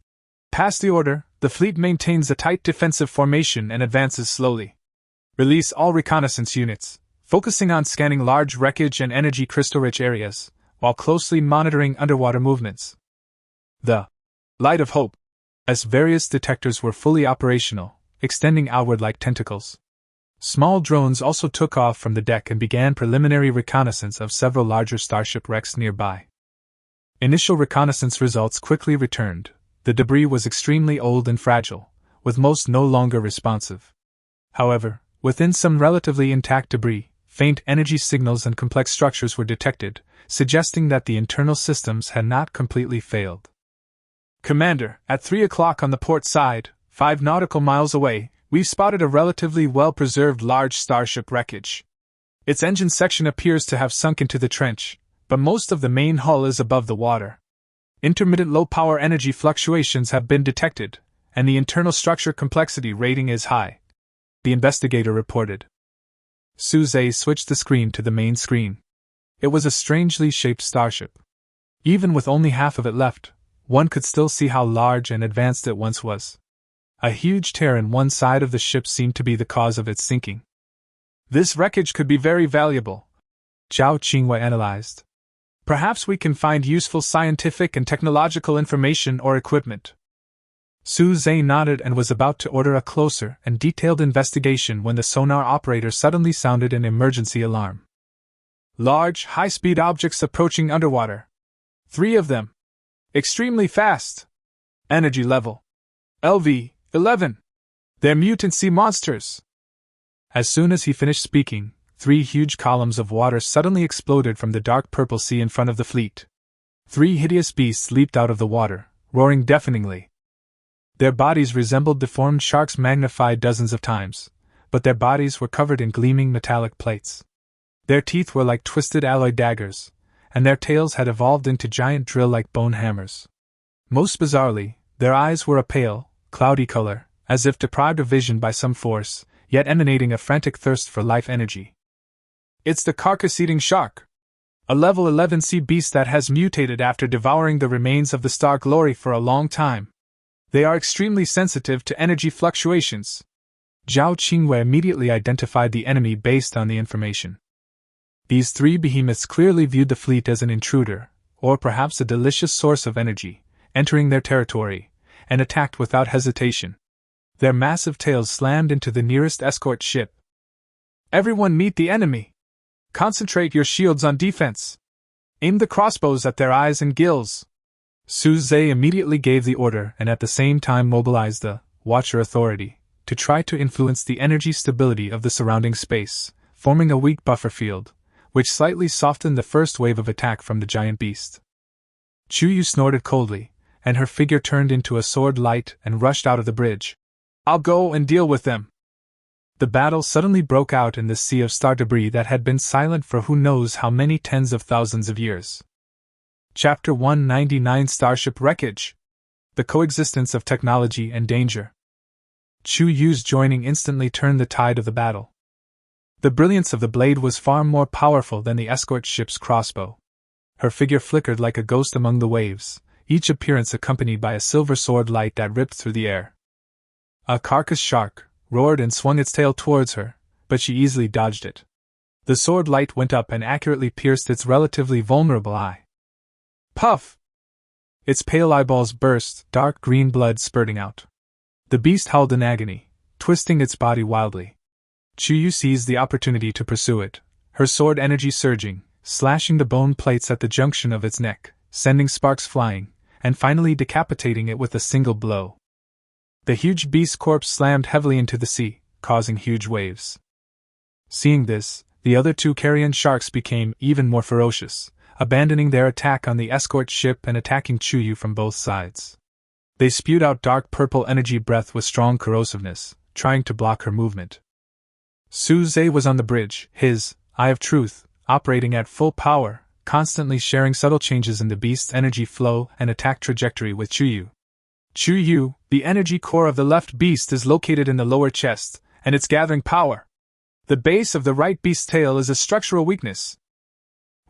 Past the order, the fleet maintains a tight defensive formation and advances slowly. Release all reconnaissance units, focusing on scanning large wreckage and energy crystal-rich areas, while closely monitoring underwater movements. The Light of Hope, as various detectors were fully operational, extending outward like tentacles. Small drones also took off from the deck and began preliminary reconnaissance of several larger starship wrecks nearby. Initial reconnaissance results quickly returned. The debris was extremely old and fragile, with most no longer responsive. However, within some relatively intact debris, faint energy signals and complex structures were detected, suggesting that the internal systems had not completely failed. Commander, at 3 o'clock on the port side, 5 nautical miles away, we've spotted a relatively well-preserved large starship wreckage. Its engine section appears to have sunk into the trench, but most of the main hull is above the water. Intermittent low-power energy fluctuations have been detected, and the internal structure complexity rating is high, the investigator reported. Su Zhe switched the screen to the main screen. It was a strangely shaped starship. Even with only half of it left, one could still see how large and advanced it once was. A huge tear in one side of the ship seemed to be the cause of its sinking. This wreckage could be very valuable, Zhao Qinghua analyzed. Perhaps we can find useful scientific and technological information or equipment. Su Zhe nodded and was about to order a closer and detailed investigation when the sonar operator suddenly sounded an emergency alarm. Large, high-speed objects approaching underwater. 3 of them. Extremely fast. Energy level LV-11. They're mutant sea monsters. As soon as he finished speaking, 3 huge columns of water suddenly exploded from the dark purple sea in front of the fleet. 3 hideous beasts leaped out of the water, roaring deafeningly. Their bodies resembled deformed sharks magnified dozens of times, but their bodies were covered in gleaming metallic plates. Their teeth were like twisted alloy daggers, and their tails had evolved into giant drill-like bone hammers. Most bizarrely, their eyes were a pale, cloudy color, as if deprived of vision by some force, yet emanating a frantic thirst for life energy. It's the carcass-eating shark, a level 11 sea beast that has mutated after devouring the remains of the star Glory for a long time. They are extremely sensitive to energy fluctuations. Zhao Qinghua immediately identified the enemy based on the information. These 3 behemoths clearly viewed the fleet as an intruder, or perhaps a delicious source of energy, entering their territory, and attacked without hesitation. Their massive tails slammed into the nearest escort ship. Everyone meet the enemy! Concentrate your shields on defense! Aim the crossbows at their eyes and gills! Su Zhe immediately gave the order and at the same time mobilized the Watcher Authority to try to influence the energy stability of the surrounding space, forming a weak buffer field, which slightly softened the first wave of attack from the giant beast. Chuyu snorted coldly, and her figure turned into a sword light and rushed out of the bridge. I'll go and deal with them. The battle suddenly broke out in the sea of star debris that had been silent for who knows how many tens of thousands of years. Chapter 199 Starship Wreckage. The Coexistence of Technology and Danger. Chu Yu's joining instantly turned the tide of the battle. The brilliance of the blade was far more powerful than the escort ship's crossbow. Her figure flickered like a ghost among the waves, each appearance accompanied by a silver sword light that ripped through the air. A carcass shark roared and swung its tail towards her, but she easily dodged it. The sword light went up and accurately pierced its relatively vulnerable eye. Puff! Its pale eyeballs burst, dark green blood spurting out. The beast howled in agony, twisting its body wildly. Chuyu seized the opportunity to pursue it, her sword energy surging, slashing the bone plates at the junction of its neck, sending sparks flying, and finally decapitating it with a single blow. The huge beast's corpse slammed heavily into the sea, causing huge waves. Seeing this, the other two carrion sharks became even more ferocious, abandoning their attack on the escort ship and attacking Chuyu from both sides. They spewed out dark purple energy breath with strong corrosiveness, trying to block her movement. Suze was on the bridge, his Eye of Truth operating at full power, constantly sharing subtle changes in the beast's energy flow and attack trajectory with Chuyu. Chuyu, the energy core of the left beast is located in the lower chest, and it's gathering power. The base of the right beast's tail is a structural weakness.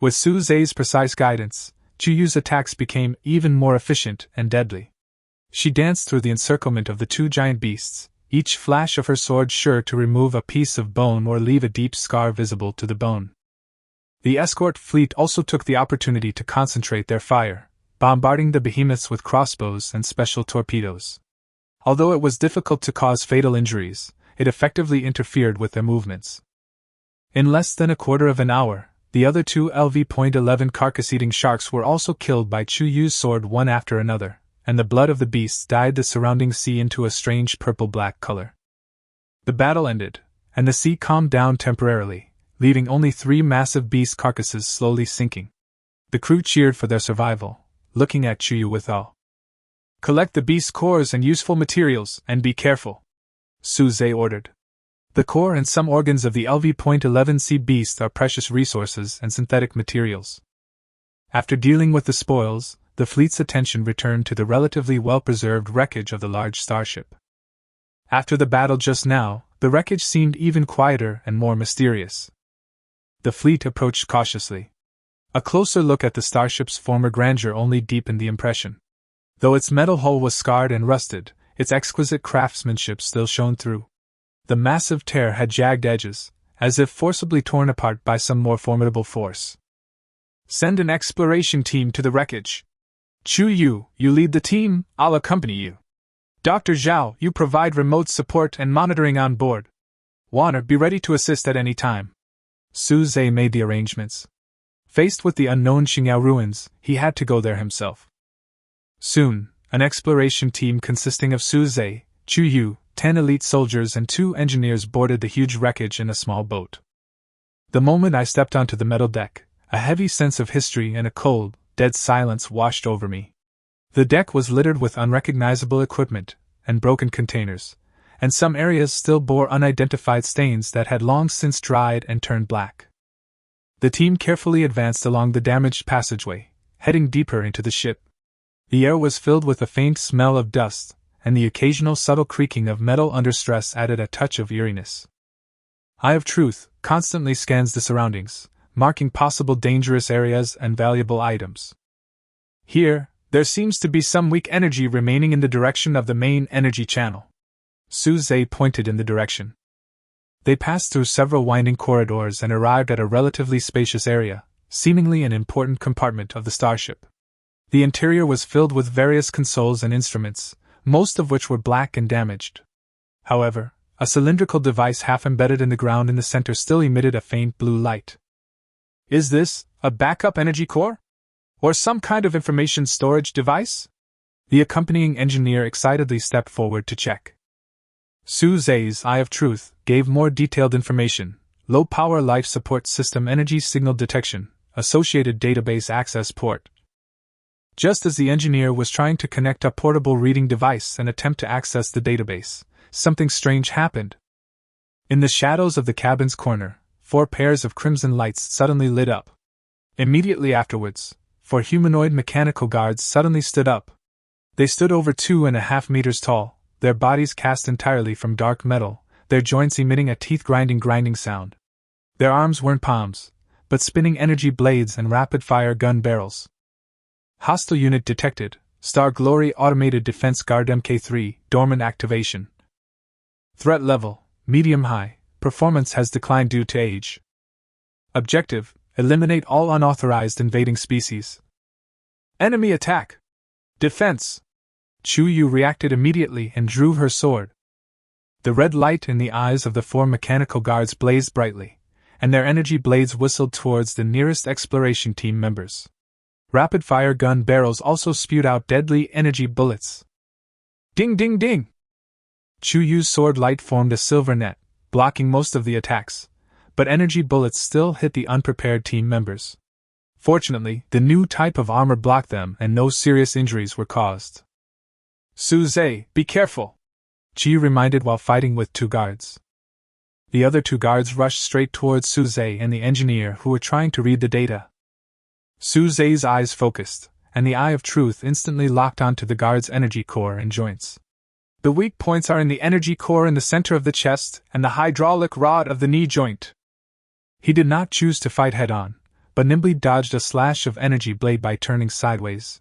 With Suze's precise guidance, Chuyu's attacks became even more efficient and deadly. She danced through the encirclement of the two giant beasts, each flash of her sword sure to remove a piece of bone or leave a deep scar visible to the bone. The escort fleet also took the opportunity to concentrate their fire, bombarding the behemoths with crossbows and special torpedoes. Although it was difficult to cause fatal injuries, it effectively interfered with their movements. In less than a quarter of an hour, the other two LV.11 carcass-eating sharks were also killed by Chuyu's sword one after another, and the blood of the beasts dyed the surrounding sea into a strange purple-black color. The battle ended, and the sea calmed down temporarily, leaving only 3 massive beast carcasses slowly sinking. The crew cheered for their survival, looking at Chuyu with awe. "Collect the beast cores and useful materials, and be careful," Suze ordered. The core and some organs of the LV.11 sea beast are precious resources and synthetic materials. After dealing with the spoils, the fleet's attention returned to the relatively well-preserved wreckage of the large starship. After the battle just now, the wreckage seemed even quieter and more mysterious. The fleet approached cautiously. A closer look at the starship's former grandeur only deepened the impression. Though its metal hull was scarred and rusted, its exquisite craftsmanship still shone through. The massive tear had jagged edges, as if forcibly torn apart by some more formidable force. "Send an exploration team to the wreckage. Chuyu, you lead the team, I'll accompany you. Dr. Zhao, you provide remote support and monitoring on board. Warner, be ready to assist at any time." Suze made the arrangements. Faced with the unknown Xingyao ruins, he had to go there himself. Soon, an exploration team consisting of Suze, Chuyu, 10 elite soldiers and 2 engineers boarded the huge wreckage in a small boat. The moment I stepped onto the metal deck, a heavy sense of history and a cold, dead silence washed over me. The deck was littered with unrecognizable equipment and broken containers, and some areas still bore unidentified stains that had long since dried and turned black. The team carefully advanced along the damaged passageway, heading deeper into the ship. The air was filled with a faint smell of dust, and the occasional subtle creaking of metal under stress added a touch of eeriness. Eye of Truth constantly scans the surroundings, marking possible dangerous areas and valuable items. "Here, there seems to be some weak energy remaining in the direction of the main energy channel." Suze pointed in the direction. They passed through several winding corridors and arrived at a relatively spacious area, seemingly an important compartment of the starship. The interior was filled with various consoles and instruments, most of which were black and damaged. However, a cylindrical device half embedded in the ground in the center still emitted a faint blue light. "Is this a backup energy core? Or some kind of information storage device?" The accompanying engineer excitedly stepped forward to check. Suze's Eye of Truth gave more detailed information: low-power life support system, energy signal detection, associated database access port. Just as the engineer was trying to connect a portable reading device and attempt to access the database, something strange happened. In the shadows of the cabin's corner, 4 pairs of crimson lights suddenly lit up. Immediately afterwards, 4 humanoid mechanical guards suddenly stood up. They stood over 2.5 meters tall, their bodies cast entirely from dark metal, their joints emitting a teeth-grinding sound. Their arms weren't palms, but spinning energy blades and rapid-fire gun barrels. "Hostile unit detected," Star Glory Automated Defense Guard Mk3, Dormant Activation. Threat Level, Medium High, Performance has declined due to age. Objective, eliminate all unauthorized invading species. Enemy attack. Defense. Chuyu reacted immediately and drew her sword. The red light in the eyes of the 4 mechanical guards blazed brightly, and their energy blades whistled towards the nearest exploration team members. Rapid-fire gun barrels also spewed out deadly energy bullets. Ding ding ding! Chuyu's sword light formed a silver net, blocking most of the attacks, but energy bullets still hit the unprepared team members. Fortunately, the new type of armor blocked them and no serious injuries were caused. Suze, be careful! Chi reminded while fighting with 2 guards. The other 2 guards rushed straight towards Suze and the engineer who were trying to read the data. Suze's eyes focused, and the Eye of Truth instantly locked onto the guard's energy core and joints. The weak points are in the energy core in the center of the chest and the hydraulic rod of the knee joint. He did not choose to fight head-on, but nimbly dodged a slash of energy blade by turning sideways.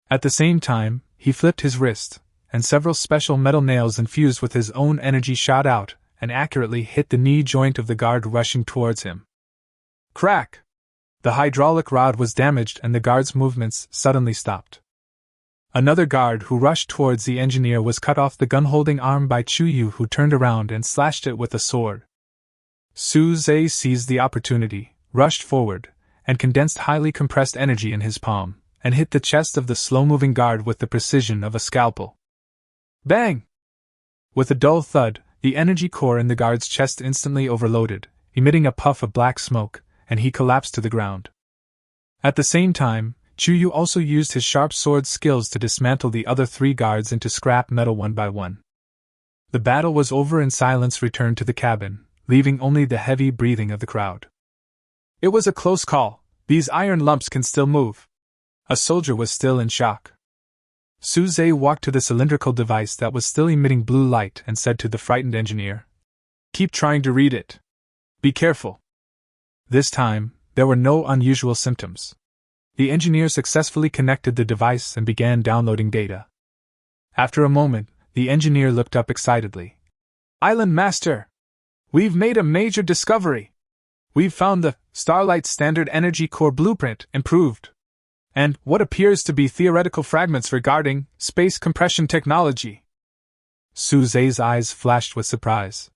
At the same time, he flipped his wrist, and several special metal nails infused with his own energy shot out and accurately hit the knee joint of the guard rushing towards him. Crack! The hydraulic rod was damaged and the guard's movements suddenly stopped. Another guard who rushed towards the engineer was cut off the gun-holding arm by Chuyu, who turned around and slashed it with a sword. Suze seized the opportunity, rushed forward, and condensed highly compressed energy in his palm, and hit the chest of the slow-moving guard with the precision of a scalpel. Bang! With a dull thud, the energy core in the guard's chest instantly overloaded, emitting a puff of black smoke, and he collapsed to the ground. At the same time, Chuyu also used his sharp sword skills to dismantle the other 3 guards into scrap metal one by one. The battle was over and silence returned to the cabin, leaving only the heavy breathing of the crowd. It was a close call. These iron lumps can still move. A soldier was still in shock. Suze walked to the cylindrical device that was still emitting blue light and said to the frightened engineer, "Keep trying to read it. Be careful." This time, there were no unusual symptoms. The engineer successfully connected the device and began downloading data. After a moment, the engineer looked up excitedly. "Island Master! We've made a major discovery! We've found the Starlight Standard Energy Core Blueprint improved, and what appears to be theoretical fragments regarding space compression technology." Suze's eyes flashed with surprise.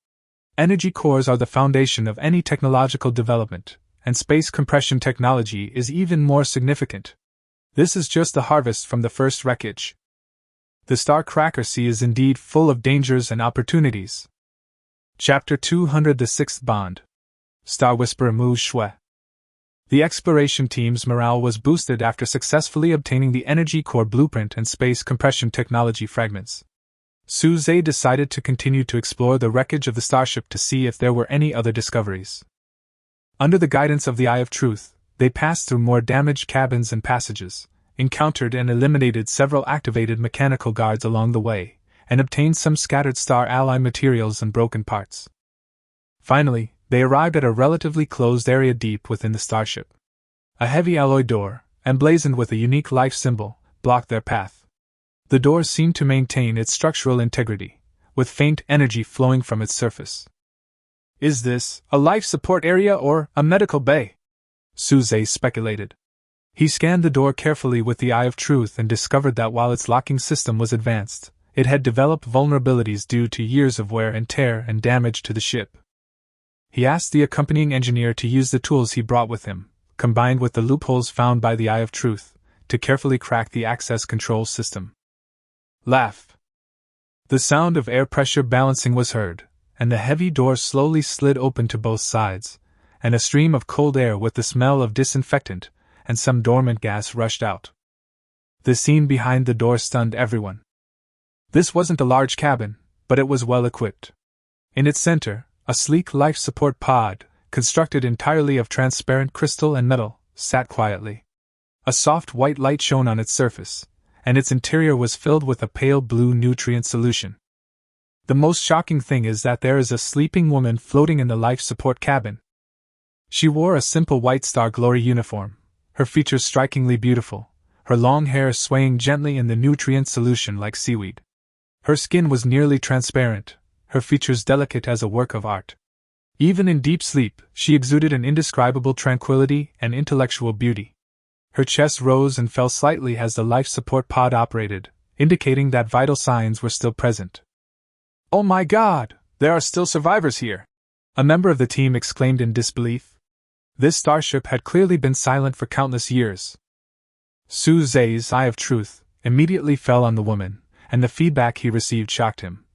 Energy cores are the foundation of any technological development, and space compression technology is even more significant. This is just the harvest from the first wreckage. The Star Cracker Sea is indeed full of dangers and opportunities. Chapter 200 The Sixth Bond. Star Whisperer Mu Shui. The exploration team's morale was boosted after successfully obtaining the energy core blueprint and space compression technology fragments. Suze decided to continue to explore the wreckage of the starship to see if there were any other discoveries. Under the guidance of the Eye of Truth, they passed through more damaged cabins and passages, encountered and eliminated several activated mechanical guards along the way, and obtained some scattered star ally materials and broken parts. Finally, they arrived at a relatively closed area deep within the starship. A heavy alloy door, emblazoned with a unique life symbol, blocked their path. The door seemed to maintain its structural integrity, with faint energy flowing from its surface. "Is this a life support area or a medical bay?" Suze speculated. He scanned the door carefully with the Eye of Truth and discovered that while its locking system was advanced, it had developed vulnerabilities due to years of wear and tear and damage to the ship. He asked the accompanying engineer to use the tools he brought with him, combined with the loopholes found by the Eye of Truth, to carefully crack the access control system. Laugh. The sound of air pressure balancing was heard, and the heavy door slowly slid open to both sides, and a stream of cold air with the smell of disinfectant and some dormant gas rushed out. The scene behind the door stunned everyone. This wasn't a large cabin, but it was well equipped. In its center, a sleek life support pod, constructed entirely of transparent crystal and metal, sat quietly. A soft white light shone on its surface, and its interior was filled with a pale blue nutrient solution. The most shocking thing is that there is a sleeping woman floating in the life support cabin. She wore a simple white Star Glory uniform, her features strikingly beautiful, her long hair swaying gently in the nutrient solution like seaweed. Her skin was nearly transparent, her features delicate as a work of art. Even in deep sleep, she exuded an indescribable tranquility and intellectual beauty. Her chest rose and fell slightly as the life support pod operated, indicating that vital signs were still present. "Oh my God! There are still survivors here!" a member of the team exclaimed in disbelief. This starship had clearly been silent for countless years. Su Zhe's eye of truth immediately fell on the woman, and the feedback he received shocked him.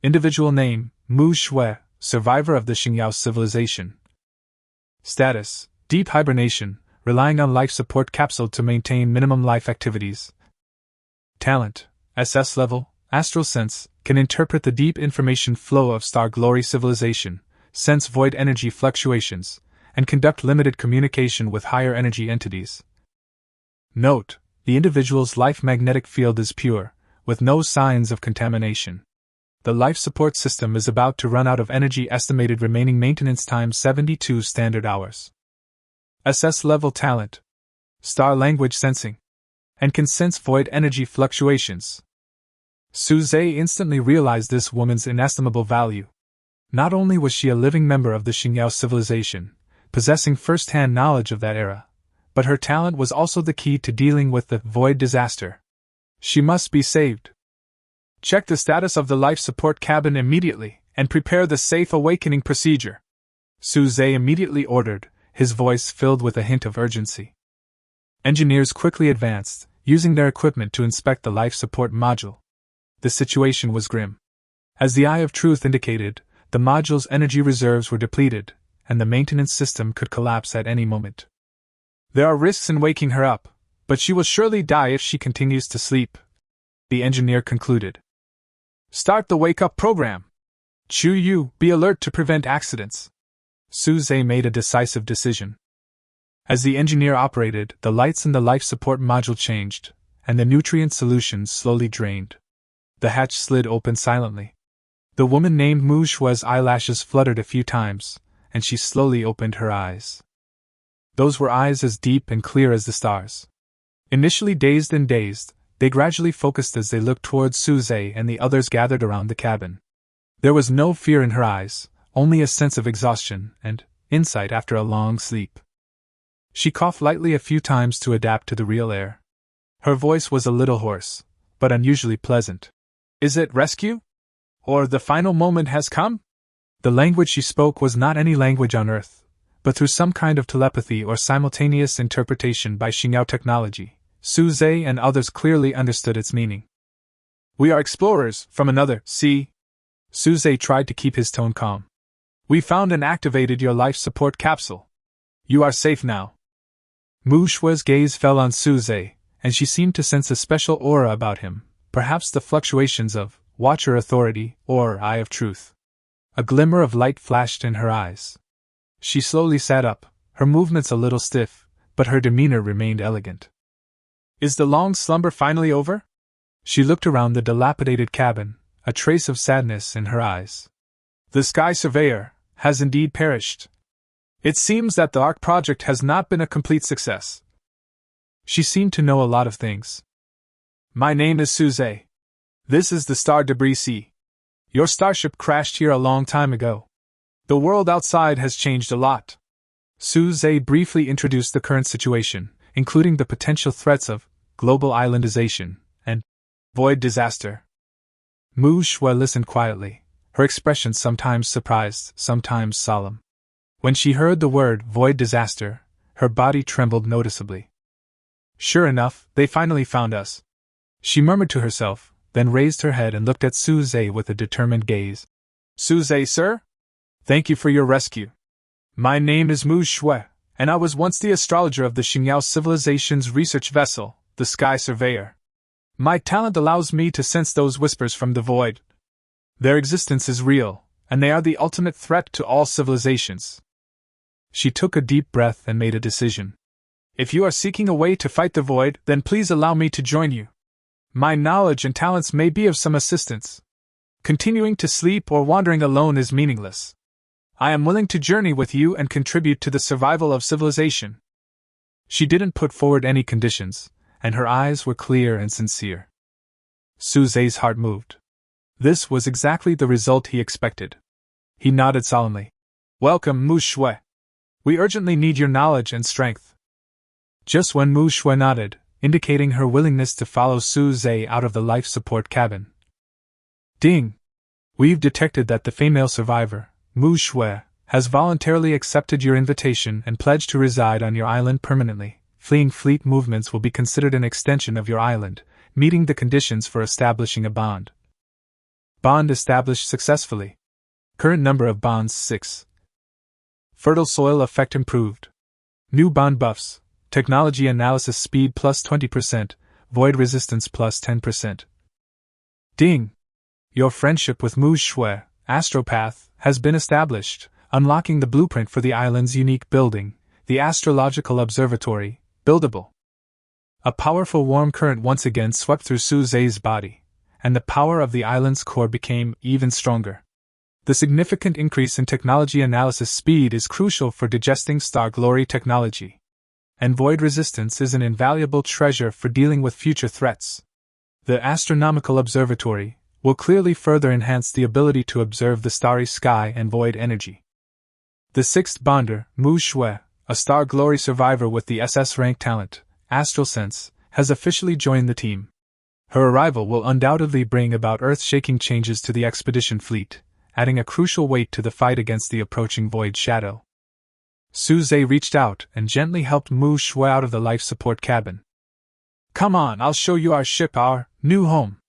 Individual name: Mu Shui, survivor of the Xingyao civilization. Status: deep hibernation, relying on life support capsule to maintain minimum life activities. Talent: SS level, astral sense, can interpret the deep information flow of Star Glory civilization, sense void energy fluctuations, and conduct limited communication with higher energy entities. Note: the individual's life magnetic field is pure, with no signs of contamination. The life support system is about to run out of energy. Estimated remaining maintenance time 72 standard hours. SS level talent: star language sensing, and can sense void energy fluctuations. Su Zhe instantly realized this woman's inestimable value. Not only was she a living member of the Xingyao civilization, possessing first-hand knowledge of that era, but her talent was also the key to dealing with the void disaster. She must be saved. Check the status of the life support cabin immediately, and prepare the safe awakening procedure, Su Zhe immediately ordered, his voice filled with a hint of urgency. Engineers quickly advanced, using their equipment to inspect the life support module. The situation was grim. As the Eye of Truth indicated, the module's energy reserves were depleted, and the maintenance system could collapse at any moment. "There are risks in waking her up, but she will surely die if she continues to sleep," the engineer concluded. "Start the wake-up program. Chu Yu, be alert to prevent accidents." Su Zhe made a decisive decision. As the engineer operated, the lights in the life support module changed, and the nutrient solutions slowly drained. The hatch slid open silently. The woman named Mu Shui's eyelashes fluttered a few times, and she slowly opened her eyes. Those were eyes as deep and clear as the stars. Initially dazed, they gradually focused as they looked towards Su Zhe and the others gathered around the cabin. There was no fear in her eyes, only a sense of exhaustion and insight after a long sleep. She coughed lightly a few times to adapt to the real air. Her voice was a little hoarse, but unusually pleasant. "Is it rescue? Or the final moment has come?" The language she spoke was not any language on Earth, but through some kind of telepathy or simultaneous interpretation by Xingyao technology, Su Zhe and others clearly understood its meaning. "We are explorers from another sea." Su Zhe tried to keep his tone calm. "We found and activated your life support capsule. You are safe now." Mu Shui's gaze fell on Su Zhe, and she seemed to sense a special aura about him, perhaps the fluctuations of Watcher Authority or Eye of Truth. A glimmer of light flashed in her eyes. She slowly sat up, her movements a little stiff, but her demeanor remained elegant. "Is the long slumber finally over?" She looked around the dilapidated cabin, a trace of sadness in her eyes. "The Sky Surveyor has indeed perished. It seems that the Ark project has not been a complete success." She seemed to know a lot of things. "My name is Su Zhe. This is the Star Debris Sea. Your starship crashed here a long time ago. The world outside has changed a lot." Su Zhe briefly introduced the current situation, including the potential threats of global islandization and void disaster. Mu Shui listened quietly, her expression sometimes surprised, sometimes solemn. When she heard the word void disaster, her body trembled noticeably. "Sure enough, they finally found us," she murmured to herself, then raised her head and looked at Su Zhe with a determined gaze. "Su Zhe, sir? Thank you for your rescue. My name is Mu Shui, and I was once the astrologer of the Xingyao civilization's research vessel, the Sky Surveyor. My talent allows me to sense those whispers from the void. Their existence is real, and they are the ultimate threat to all civilizations." She took a deep breath and made a decision. "If you are seeking a way to fight the void, then please allow me to join you. My knowledge and talents may be of some assistance. Continuing to sleep or wandering alone is meaningless. I am willing to journey with you and contribute to the survival of civilization." She didn't put forward any conditions, and her eyes were clear and sincere. Su Zhe's heart moved. This was exactly the result he expected. He nodded solemnly. Welcome, Mu Shui. We urgently need your knowledge and strength. Just when Mu Shui nodded, indicating her willingness to follow Su Zhe out of the life support cabin. Ding! We've detected that the female survivor, Mu Shui, has voluntarily accepted your invitation and pledged to reside on your island permanently. Fleeing fleet movements will be considered an extension of your island, meeting the conditions for establishing a bond. Bond established successfully. Current number of bonds 6. Fertile soil effect improved. New bond buffs. Technology analysis speed plus 20%, void resistance plus 10%. Ding! Your friendship with Mu Shui, astropath, has been established, unlocking the blueprint for the island's unique building, the Astrological Observatory, buildable. A powerful warm current once again swept through Su Zhe's body, and the power of the island's core became even stronger. The significant increase in technology analysis speed is crucial for digesting star glory technology. And void resistance is an invaluable treasure for dealing with future threats. The Astronomical Observatory will clearly further enhance the ability to observe the starry sky and void energy. The sixth bonder, Mu Shui, a star glory survivor with the SS rank talent, Astral Sense, has officially joined the team. Her arrival will undoubtedly bring about earth-shaking changes to the expedition fleet, adding a crucial weight to the fight against the approaching void shadow. Su Zhe reached out and gently helped Mu Shui out of the life support cabin. Come on, I'll show you our ship, our new home.